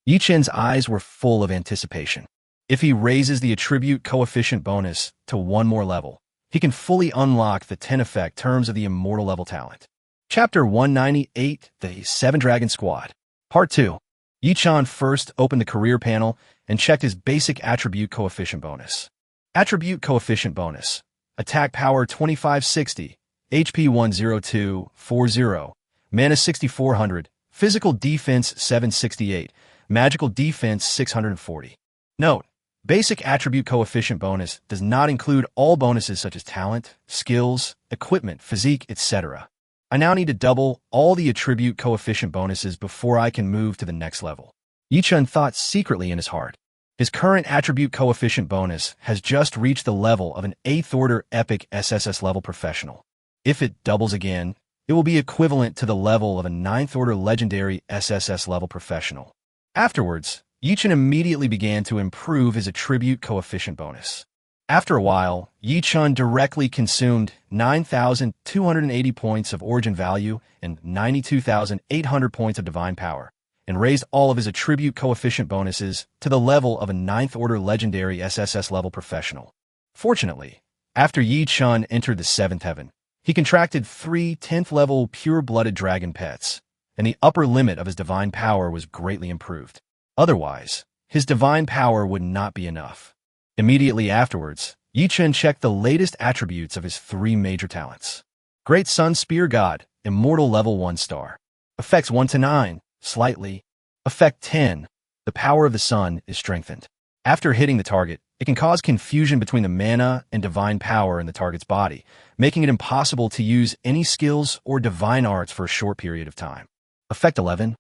Yi-chun's eyes were full of anticipation. If he raises the attribute coefficient bonus to 1 more level, he can fully unlock the 10 effect terms of the immortal level talent. Chapter 198, The 7 Dragon Squad. Part 2. Yi-chun first opened the career panel and checked his basic attribute coefficient bonus. Attribute coefficient bonus. Attack power 2560, HP 10240, mana 6400, physical defense 768, magical defense 640. Note: basic attribute coefficient bonus does not include all bonuses such as talent, skills, equipment, physique, etc. I now need to double all the attribute coefficient bonuses before I can move to the next level. Yi-chun thought secretly in his heart. His current attribute coefficient bonus has just reached the level of an 8th order epic SSS level professional. If it doubles again, it will be equivalent to the level of a 9th order legendary SSS level professional. Afterwards, Yi-chun immediately began to improve his attribute coefficient bonus. After a while, Yi-chun directly consumed 9,280 points of origin value and 92,800 points of divine power, and raised all of his attribute coefficient bonuses to the level of a 9th order legendary SSS level professional. Fortunately, after Yi-chun entered the 7th heaven, he contracted 3 10th level pure-blooded dragon pets, and the upper limit of his divine power was greatly improved. Otherwise, his divine power would not be enough. Immediately afterwards, Yi-chun checked the latest attributes of his 3 major talents. Great Sun Spear God, Immortal Level 1 star. Effects 1 to 9. Slightly. Effect 10. The power of the sun is strengthened. After hitting the target, it can cause confusion between the mana and divine power in the target's body, making it impossible to use any skills or divine arts for a short period of time. Effect 11.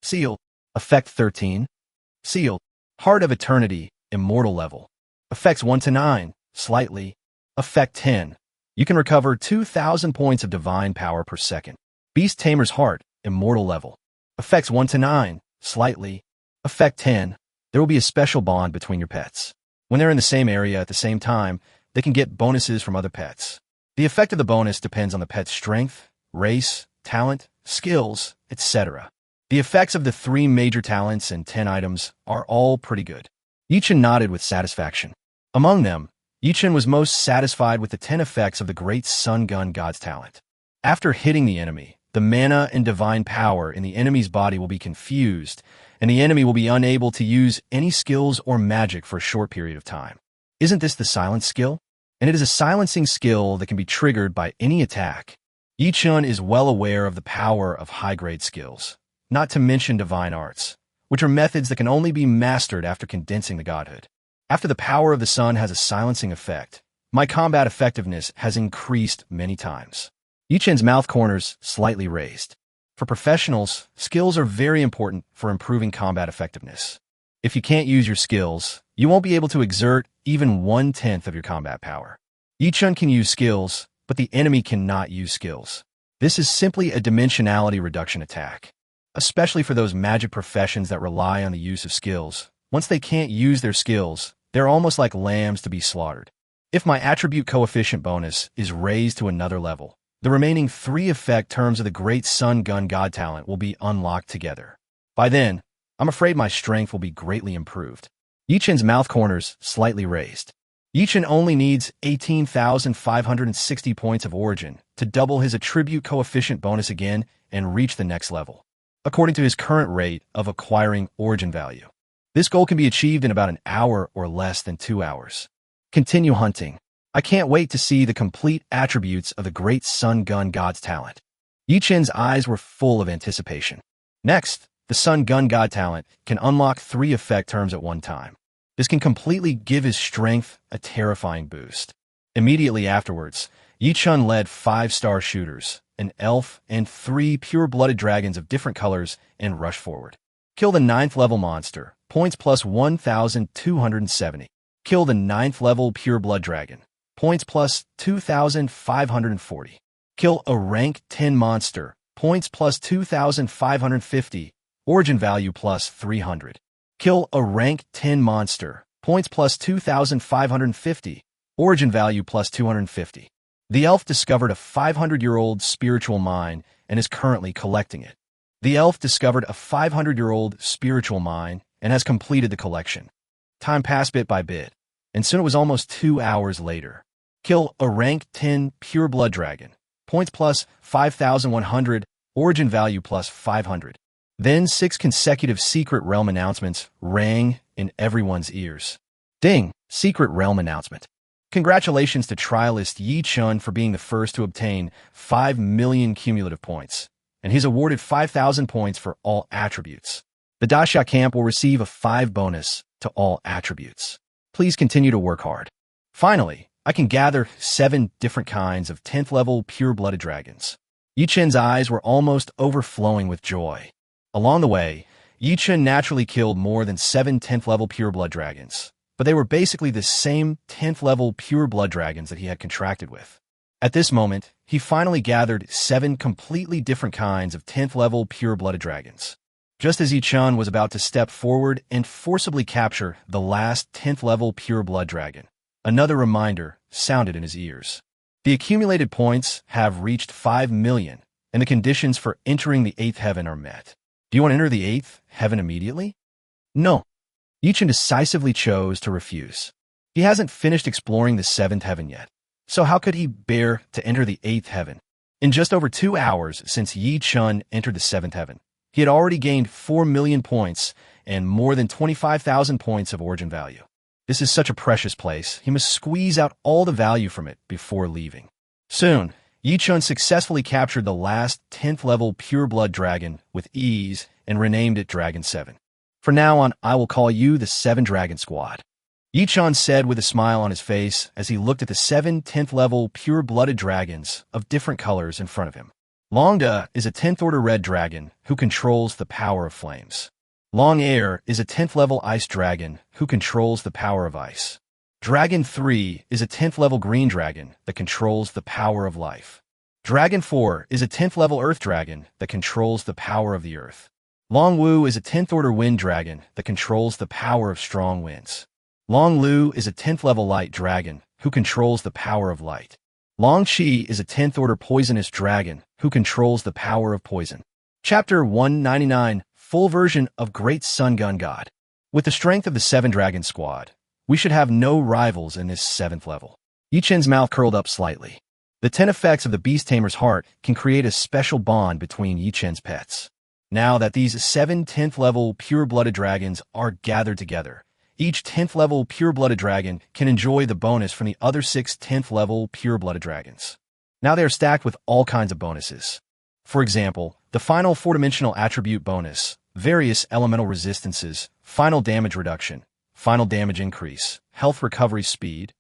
Seal. Effect 13. Seal. Heart of Eternity, Immortal Level. Effects 1 to 9. Slightly. Effect 10. You can recover 2,000 points of divine power per second. Beast Tamer's Heart, Immortal Level. Effects 1 to 9. Slightly. Effect 10. There will be a special bond between your pets. When they're in the same area at the same time, they can get bonuses from other pets. The effect of the bonus depends on the pet's strength, race, talent, skills, etc. The effects of the 3 major talents and 10 items are all pretty good. Yi-chun nodded with satisfaction. Among them, Yi-chun was most satisfied with the 10 effects of the Great Sun Gun God's talent. After hitting the enemy, the mana and divine power in the enemy's body will be confused, and the enemy will be unable to use any skills or magic for a short period of time. Isn't this the silence skill? And it is a silencing skill that can be triggered by any attack. Yi-chun is well aware of the power of high-grade skills, not to mention divine arts, which are methods that can only be mastered after condensing the godhood. After the power of the sun has a silencing effect, my combat effectiveness has increased many times. Yi-chun's mouth corners slightly raised. For professionals, skills are very important for improving combat effectiveness. If you can't use your skills, you won't be able to exert even 1/10 of your combat power. Yi-chun can use skills, but the enemy cannot use skills. This is simply a dimensionality reduction attack. Especially for those magic professions that rely on the use of skills. Once they can't use their skills, they're almost like lambs to be slaughtered. If my attribute coefficient bonus is raised to another level, the remaining 3 effect terms of the Great Sun Gun God talent will be unlocked together. By then, I'm afraid my strength will be greatly improved. Yi-chun's mouth corners slightly raised. Yi-chun only needs 18,560 points of origin to double his attribute coefficient bonus again and reach the next level, according to his current rate of acquiring origin value. This goal can be achieved in about an hour or less than 2 hours. Continue hunting. I can't wait to see the complete attributes of the great Sun Gun God's talent. Yi Chen's eyes were full of anticipation. Next, the Sun Gun God talent can unlock 3 effect terms at one time. This can completely give his strength a terrifying boost. Immediately afterwards, Yi Chen led 5-star shooters, an elf, and 3 pure-blooded dragons of different colors and rushed forward. Kill the 9th level monster, points plus 1,270. Kill the 9th level pure-blood dragon, points plus 2,540. Kill a rank 10 monster, points plus 2,550, origin value plus 300. Kill a rank 10 monster, points plus 2,550, origin value plus 250. The elf discovered a 500-year-old spiritual mine and is currently collecting it. The elf discovered a 500-year-old spiritual mine and has completed the collection. Time passed bit by bit, and soon it was almost 2 hours later. Kill a rank 10 pure blood dragon, points plus 5,100, origin value plus 500. Then 6 consecutive Secret Realm announcements rang in everyone's ears. Ding! Secret Realm announcement. Congratulations to trialist Yi Chen for being the first to obtain 5 million cumulative points, and he's awarded 5,000 points for all attributes. The Dasha camp will receive a 5 bonus to all attributes. Please continue to work hard. Finally, I can gather 7 different kinds of 10th level pure-blooded dragons. Yi Chen's eyes were almost overflowing with joy. Along the way, Yi Chen naturally killed more than 7 10th level pure-blood dragons, but they were basically the same 10th level pure-blood dragons that he had contracted with. At this moment, he finally gathered 7 completely different kinds of 10th level pure-blooded dragons. Just as Yi Chen was about to step forward and forcibly capture the last 10th level pure-blood dragon, another reminder sounded in his ears. The accumulated points have reached 5 million, and the conditions for entering the 8th heaven are met. Do you want to enter the 8th heaven immediately? No. Yi Chen decisively chose to refuse. He hasn't finished exploring the 7th heaven yet, so how could he bear to enter the 8th heaven? In just over 2 hours since Yi Chen entered the 7th heaven, he had already gained 4 million points and more than 25,000 points of origin value. This is such a precious place, he must squeeze out all the value from it before leaving. Soon, Yi Chen successfully captured the last 10th level pure-blood dragon with ease and renamed it Dragon 7. From now on, I will call you the 7 Dragon Squad. Yi Chen said with a smile on his face as he looked at the 7 10th level pure-blooded dragons of different colors in front of him. Longda is a 10th order red dragon who controls the power of flames. Long Air is a 10th level ice dragon who controls the power of ice. Dragon 3 is a 10th level green dragon that controls the power of life. Dragon 4 is a 10th level earth dragon that controls the power of the earth. Long Wu is a 10th order wind dragon that controls the power of strong winds. Long Lu is a 10th level light dragon who controls the power of light. Long Qi is a 10th order poisonous dragon who controls the power of poison. Chapter 199, Full Version of Great Sun Gun God. With the strength of the 7 Dragon Squad, we should have no rivals in this 7th level. Yi Chen's mouth curled up slightly. The 10 effects of the Beast Tamer's heart can create a special bond between Yi Chen's pets. Now that these 7 10th level pure-blooded dragons are gathered together, each 10th level pure-blooded dragon can enjoy the bonus from the other 6 10th level pure-blooded dragons. Now they are stacked with all kinds of bonuses. For example, the final 4-dimensional attribute bonus, various elemental resistances, final damage reduction, final damage increase, health recovery speed,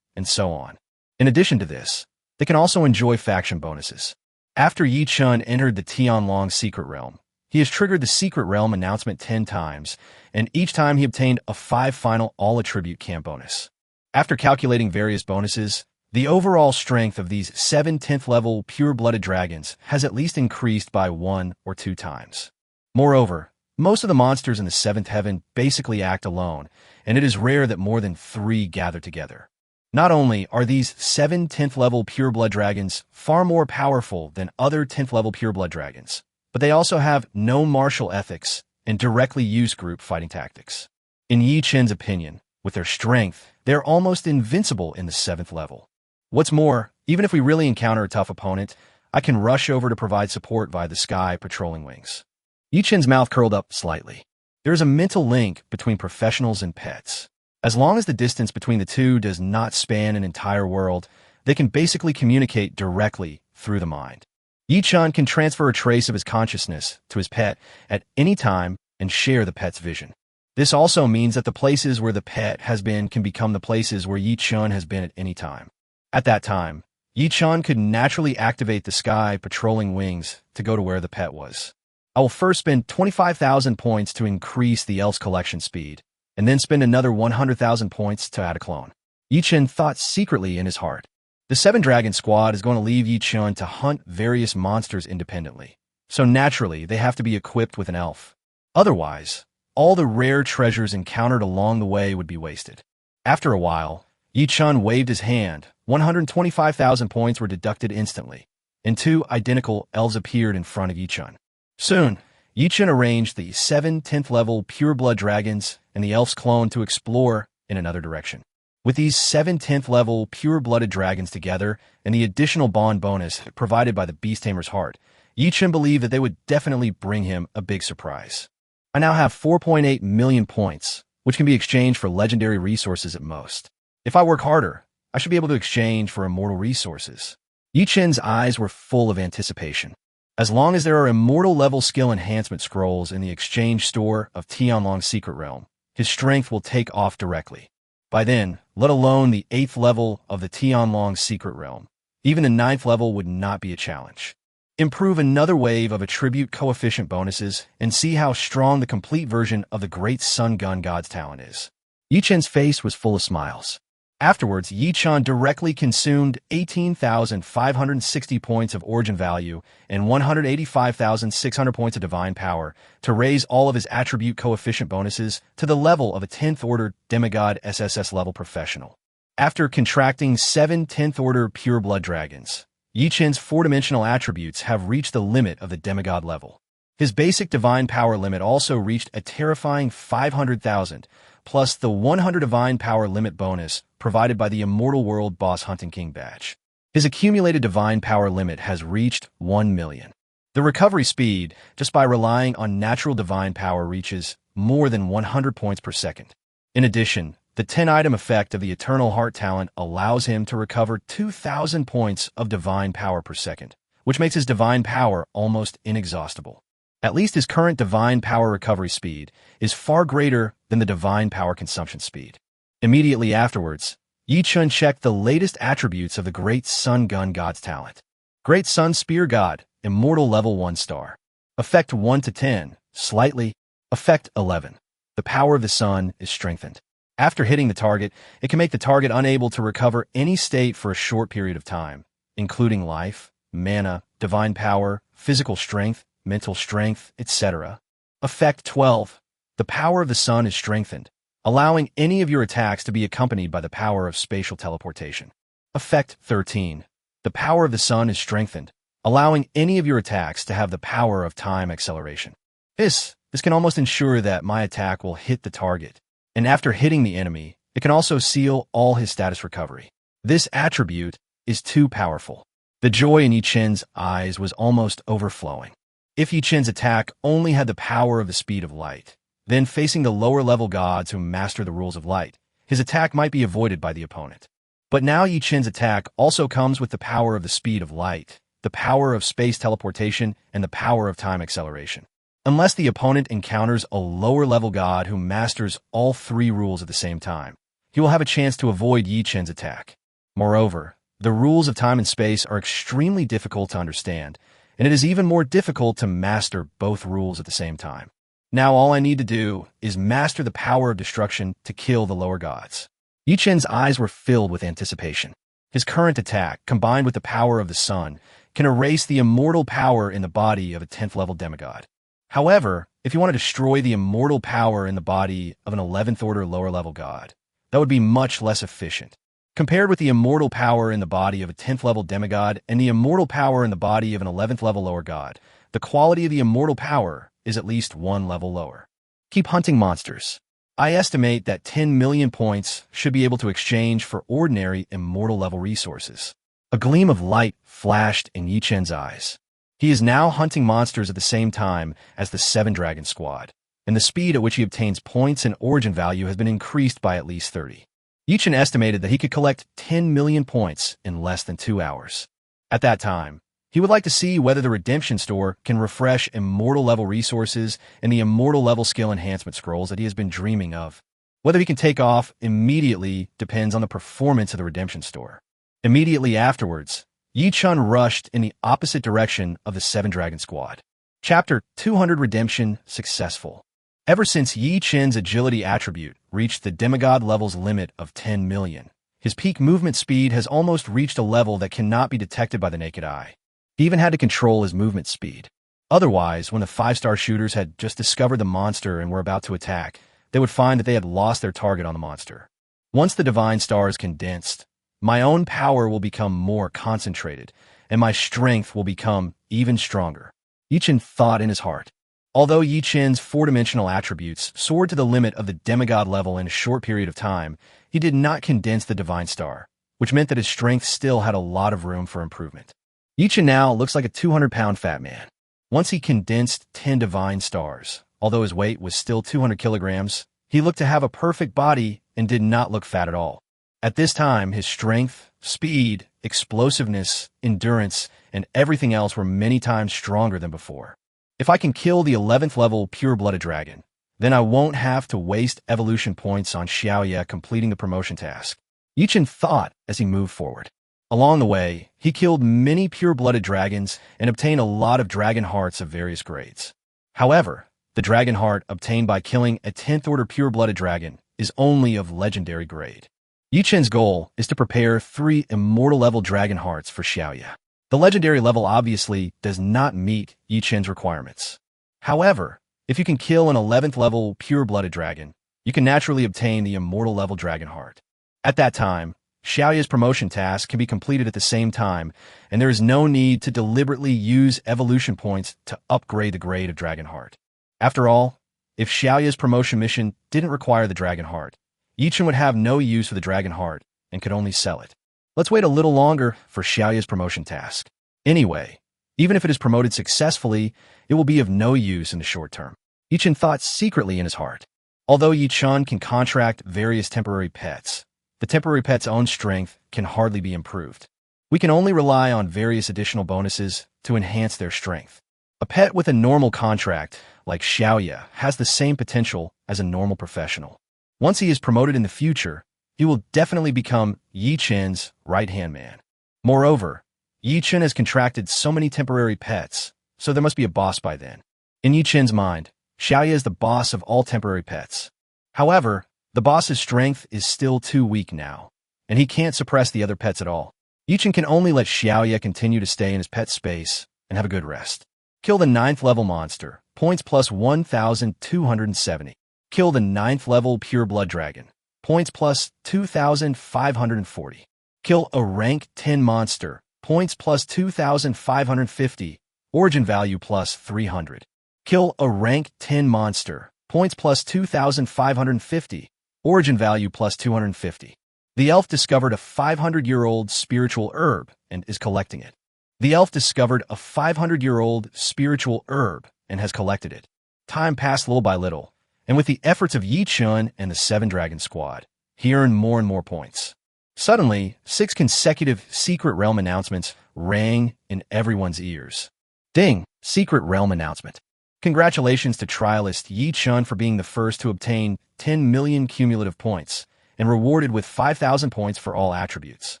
and so on. In addition to this, they can also enjoy faction bonuses. After Yi Chen entered the Tianlong Secret Realm, he has triggered the Secret Realm announcement 10 times, and each time he obtained a 5 final all-attribute camp bonus. After calculating various bonuses, the overall strength of these 7 10th level pure-blooded dragons has at least increased by 1 or 2 times. Moreover, most of the monsters in the 7th heaven basically act alone, and it is rare that more than 3 gather together. Not only are these 7 10th level pure-blood dragons far more powerful than other 10th level pure-blood dragons, but they also have no martial ethics and directly use group fighting tactics. In Yi Chen's opinion, with their strength, they're almost invincible in the 7th level. What's more, even if we really encounter a tough opponent, I can rush over to provide support via the sky patrolling wings. Yi Chen's mouth curled up slightly. There is a mental link between professionals and pets. As long as the distance between the two does not span an entire world, they can basically communicate directly through the mind. Yi-chan can transfer a trace of his consciousness to his pet at any time and share the pet's vision. This also means that the places where the pet has been can become the places where Yi-chan has been at any time. At that time, Yi-chan could naturally activate the sky patrolling wings to go to where the pet was. I will first spend 25,000 points to increase the elf's collection speed, and then spend another 100,000 points to add a clone. Yi-chan thought secretly in his heart. The 7-Dragon Squad is going to leave Yi-chan to hunt various monsters independently, so naturally they have to be equipped with an elf. Otherwise, all the rare treasures encountered along the way would be wasted. After a while, Yi-chan waved his hand. 125,000 points were deducted instantly, and 2 identical elves appeared in front of Yi-chan. Soon, Yi-chan arranged the 7 10th-level pure-blood dragons and the elf's clone to explore in another direction. With these 7 10th-level pure-blooded dragons together and the additional bond bonus provided by the Beast Tamer's heart, Yi-chan believed that they would definitely bring him a big surprise. I now have 4.8 million points, which can be exchanged for legendary resources at most. If I work harder, I should be able to exchange for immortal resources. Yi-chan's eyes were full of anticipation. As long as there are immortal-level skill enhancement scrolls in the exchange store of Tianlong's secret realm, his strength will take off directly. By then, let alone the 8th level of the Tianlong's secret realm, even the 9th level would not be a challenge. Improve another wave of attribute coefficient bonuses and see how strong the complete version of the Great Sun Gun God's talent is. Yi-chan's face was full of smiles. Afterwards, Yi-chan directly consumed 18,560 points of origin value and 185,600 points of divine power to raise all of his attribute coefficient bonuses to the level of a 10th order demigod SSS level professional. After contracting 7 10th order pure blood dragons, Yi-chan's 4-dimensional attributes have reached the limit of the demigod level. His basic divine power limit also reached a terrifying 500,000, plus the 100 divine power limit bonus provided by the Immortal World Boss Hunting King badge. His accumulated divine power limit has reached 1 million. The recovery speed, just by relying on natural divine power, reaches more than 100 points per second. In addition, the 10-item effect of the Eternal Heart talent allows him to recover 2,000 points of divine power per second, which makes his divine power almost inexhaustible. At least his current divine power recovery speed is far greater than the divine power consumption speed. Immediately afterwards, Yi-chan checked the latest attributes of the Great Sun Gun God's talent. Great Sun Spear God, Immortal Level 1 star. Effect 1 to 10, slightly. Effect 11. The power of the sun is strengthened. After hitting the target, it can make the target unable to recover any state for a short period of time, including life, mana, divine power, physical strength, mental strength, etc. Effect 12. The power of the sun is strengthened, allowing any of your attacks to be accompanied by the power of spatial teleportation. Effect 13. The power of the sun is strengthened, allowing any of your attacks to have the power of time acceleration. This can almost ensure that my attack will hit the target, and after hitting the enemy, it can also seal all his status recovery. This attribute is too powerful. The joy in Yi-chan's eyes was almost overflowing. If Yi-chan's attack only had the power of the speed of light, then facing the lower-level gods who master the rules of light, his attack might be avoided by the opponent. But now Yi-chan's attack also comes with the power of the speed of light, the power of space teleportation, and the power of time acceleration. Unless the opponent encounters a lower-level god who masters all 3 rules at the same time, he will have a chance to avoid Yi-chan's attack. Moreover, the rules of time and space are extremely difficult to understand, and it is even more difficult to master both rules at the same time. Now all I need to do is master the power of destruction to kill the lower gods. Yi-chan's eyes were filled with anticipation. His current attack, combined with the power of the sun, can erase the immortal power in the body of a 10th level demigod. However, if you want to destroy the immortal power in the body of an 11th order lower level god, that would be much less efficient. Compared with the immortal power in the body of a 10th level demigod and the immortal power in the body of an 11th level lower god, the quality of the immortal power is at least 1 level lower. Keep hunting monsters. I estimate that 10 million points should be able to exchange for ordinary immortal level resources. A gleam of light flashed in Yi-chan's eyes. He is now hunting monsters at the same time as the 7-Dragon Squad. and the speed at which he obtains points and origin value has been increased by at least 30. Yichen estimated that he could collect 10 million points in less than 2 hours. At that time, he would like to see whether the Redemption Store can refresh immortal level resources and the immortal level skill enhancement scrolls that he has been dreaming of. Whether he can take off immediately depends on the performance of the Redemption Store. Immediately afterwards, Yi-chun rushed in the opposite direction of the Seven Dragon Squad. Chapter 200 Redemption Successful. Ever since Yi-chun's agility attribute reached the demigod level's limit of 10 million, his peak movement speed has almost reached a level that cannot be detected by the naked eye. He even had to control his movement speed. Otherwise, when the 5-star shooters had just discovered the monster and were about to attack, they would find that they had lost their target on the monster. Once the divine star is condensed, my own power will become more concentrated, and my strength will become even stronger. Yi-chun thought in his heart. Although Yi-chun's 4-dimensional attributes soared to the limit of the demigod level in a short period of time, he did not condense the divine star, which meant that his strength still had a lot of room for improvement. Yi-chun now looks like a 200-pound fat man. Once he condensed 10 divine stars, although his weight was still 200 kilograms, he looked to have a perfect body and did not look fat at all. At this time, his strength, speed, explosiveness, endurance, and everything else were many times stronger than before. If I can kill the 11th level pure-blooded dragon, then I won't have to waste evolution points on Xiaoye completing the promotion task. Yi-chun thought as he moved forward. Along the way, he killed many pure-blooded dragons and obtained a lot of dragon hearts of various grades. However, the dragon heart obtained by killing a 10th order pure-blooded dragon is only of legendary grade. Yi-chun's goal is to prepare 3 immortal level dragon hearts for Xiaoye. The legendary level obviously does not meet Yi-chun's requirements. However, if you can kill an 11th level pure-blooded dragon, you can naturally obtain the immortal level dragon heart. At that time, Xiaoye's promotion task can be completed at the same time, and there is no need to deliberately use evolution points to upgrade the grade of dragon heart. After all, if Xiaoye's promotion mission didn't require the dragon heart, Yi-chun would have no use for the dragon heart and could only sell it. Let's wait a little longer for Xiaoye's promotion task. Anyway, even if it is promoted successfully, it will be of no use in the short term. Yi-chun thought secretly in his heart. Although Yi-chun can contract various temporary pets, the temporary pet's own strength can hardly be improved. We can only rely on various additional bonuses to enhance their strength. A pet with a normal contract, like Xiaoye, has the same potential as a normal professional. Once he is promoted in the future, he will definitely become Yi-chun's right-hand man. Moreover, Yi-chun has contracted so many temporary pets, so there must be a boss by then. In Yi-chun's mind, Xiaoye is the boss of all temporary pets. However, the boss's strength is still too weak now, and he can't suppress the other pets at all. Yi-chun can only let Xiaoye continue to stay in his pet space and have a good rest. Kill the 9th level monster, points plus 1,270. Kill the 9th level pure blood dragon, points plus 2,540. Kill a rank 10 monster, points plus 2,550, origin value plus 300. Kill a rank 10 monster, points plus 2,550, origin value plus 250. The elf discovered a 500-year-old spiritual herb and is collecting it. The elf discovered a 500-year-old spiritual herb and has collected it. Time passed little by little, and with the efforts of Yi-chun and the 7 Dragon Squad, he earned more and more points. Suddenly, 6 consecutive Secret Realm announcements rang in everyone's ears. Ding! Secret Realm announcement. Congratulations to trialist Yi-chun for being the first to obtain 10 million cumulative points, and rewarded with 5,000 points for all attributes.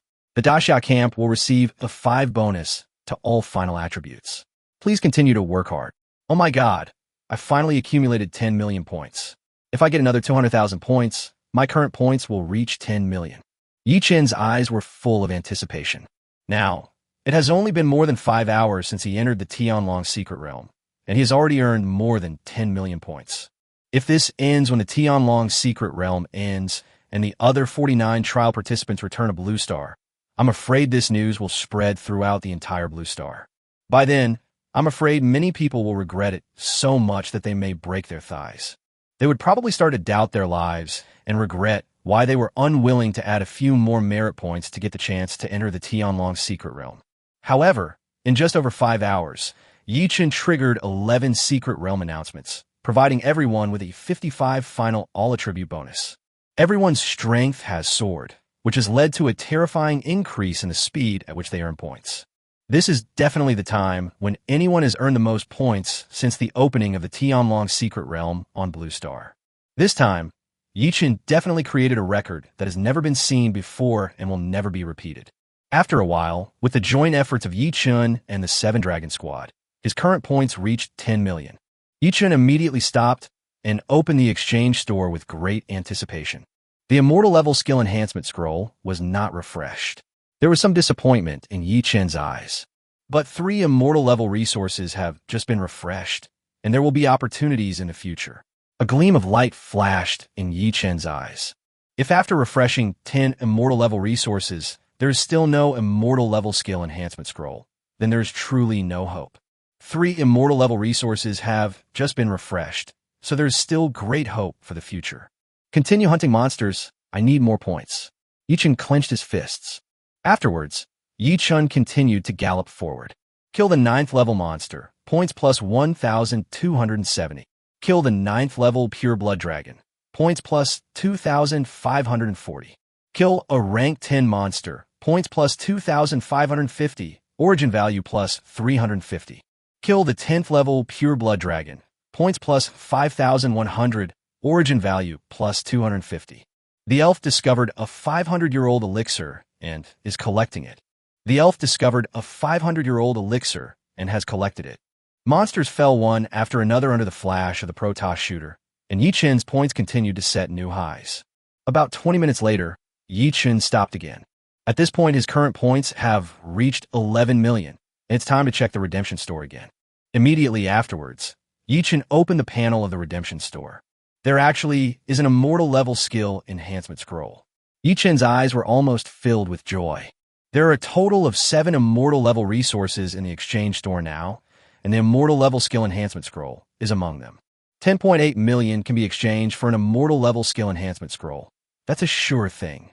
The Daxia camp will receive a 5 bonus to all final attributes. Please continue to work hard. Oh my god, I finally accumulated 10 million points. If I get another 200,000 points, my current points will reach 10 million. Yi-chun's eyes were full of anticipation. Now, it has only been more than 5 hours since he entered the Tianlong Secret Realm, and he has already earned more than 10 million points. If this ends when the Tianlong Secret Realm ends and the other 49 trial participants return a blue star, I'm afraid this news will spread throughout the entire blue star. By then, I'm afraid many people will regret it so much that they may break their thighs. They would probably start to doubt their lives and regret why they were unwilling to add a few more merit points to get the chance to enter the Tianlong Secret Realm. However, in just over 5 hours, Yi-chun triggered 11 Secret Realm announcements, providing everyone with a 55 final all-attribute bonus. Everyone's strength has soared, which has led to a terrifying increase in the speed at which they earn points. This is definitely the time when anyone has earned the most points since the opening of the Tianlong Secret Realm on Blue Star. This time, Yichen definitely created a record that has never been seen before and will never be repeated. After a while, with the joint efforts of Yichen and the Seven Dragon Squad, his current points reached 10 million. Yichen immediately stopped and opened the exchange store with great anticipation. The Immortal Level Skill Enhancement Scroll was not refreshed. There was some disappointment in Yichen's eyes. But 3 Immortal Level resources have just been refreshed, and there will be opportunities in the future. A gleam of light flashed in Yichen's eyes. If after refreshing 10 Immortal Level resources, there is still no Immortal Level Skill Enhancement Scroll, then there is truly no hope. 3 Immortal Level resources have just been refreshed, so there is still great hope for the future. Continue hunting monsters. I need more points. Yichen clenched his fists. Afterwards, Yichen continued to gallop forward. Kill the 9th level monster, points plus 1,270. Kill the 9th level Pure Blood Dragon, points plus 2,540. Kill a rank 10 monster, points plus 2,550, origin value plus 350. Kill the 10th level Pure Blood Dragon, points plus 5,100, origin value plus 250. The elf discovered a 500-year-old elixir and is collecting it. The elf discovered a 500-year-old elixir and has collected it. Monsters fell one after another under the flash of the Protoss shooter, and Yichen's points continued to set new highs. About 20 minutes later, Yichen stopped again. At this point, his current points have reached 11 million, and it's time to check the redemption store again. Immediately afterwards, Yichen opened the panel of the redemption store. There actually is an Immortal Level Skill Enhancement Scroll. Yichen's eyes were almost filled with joy. There are a total of 7 Immortal Level resources in the exchange store now, and the Immortal Level Skill Enhancement Scroll is among them. 10.8 million can be exchanged for an Immortal Level Skill Enhancement Scroll. That's a sure thing.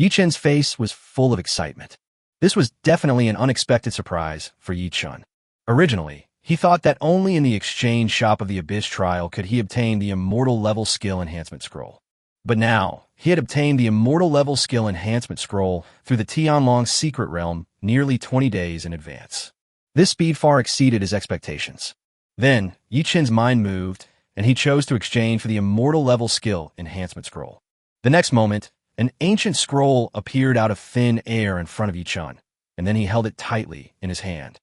Yichen's face was full of excitement. This was definitely an unexpected surprise for Yichen. Originally, he thought that only in the exchange shop of the Abyss Trial could he obtain the Immortal Level Skill Enhancement Scroll. But now, he had obtained the Immortal Level Skill Enhancement Scroll through the Tianlong Secret Realm nearly 20 days in advance. This speed far exceeded his expectations. Then, Yichen's mind moved, and he chose to exchange for the Immortal Level Skill Enhancement Scroll. The next moment, an ancient scroll appeared out of thin air in front of Yichen, and then he held it tightly in his hand.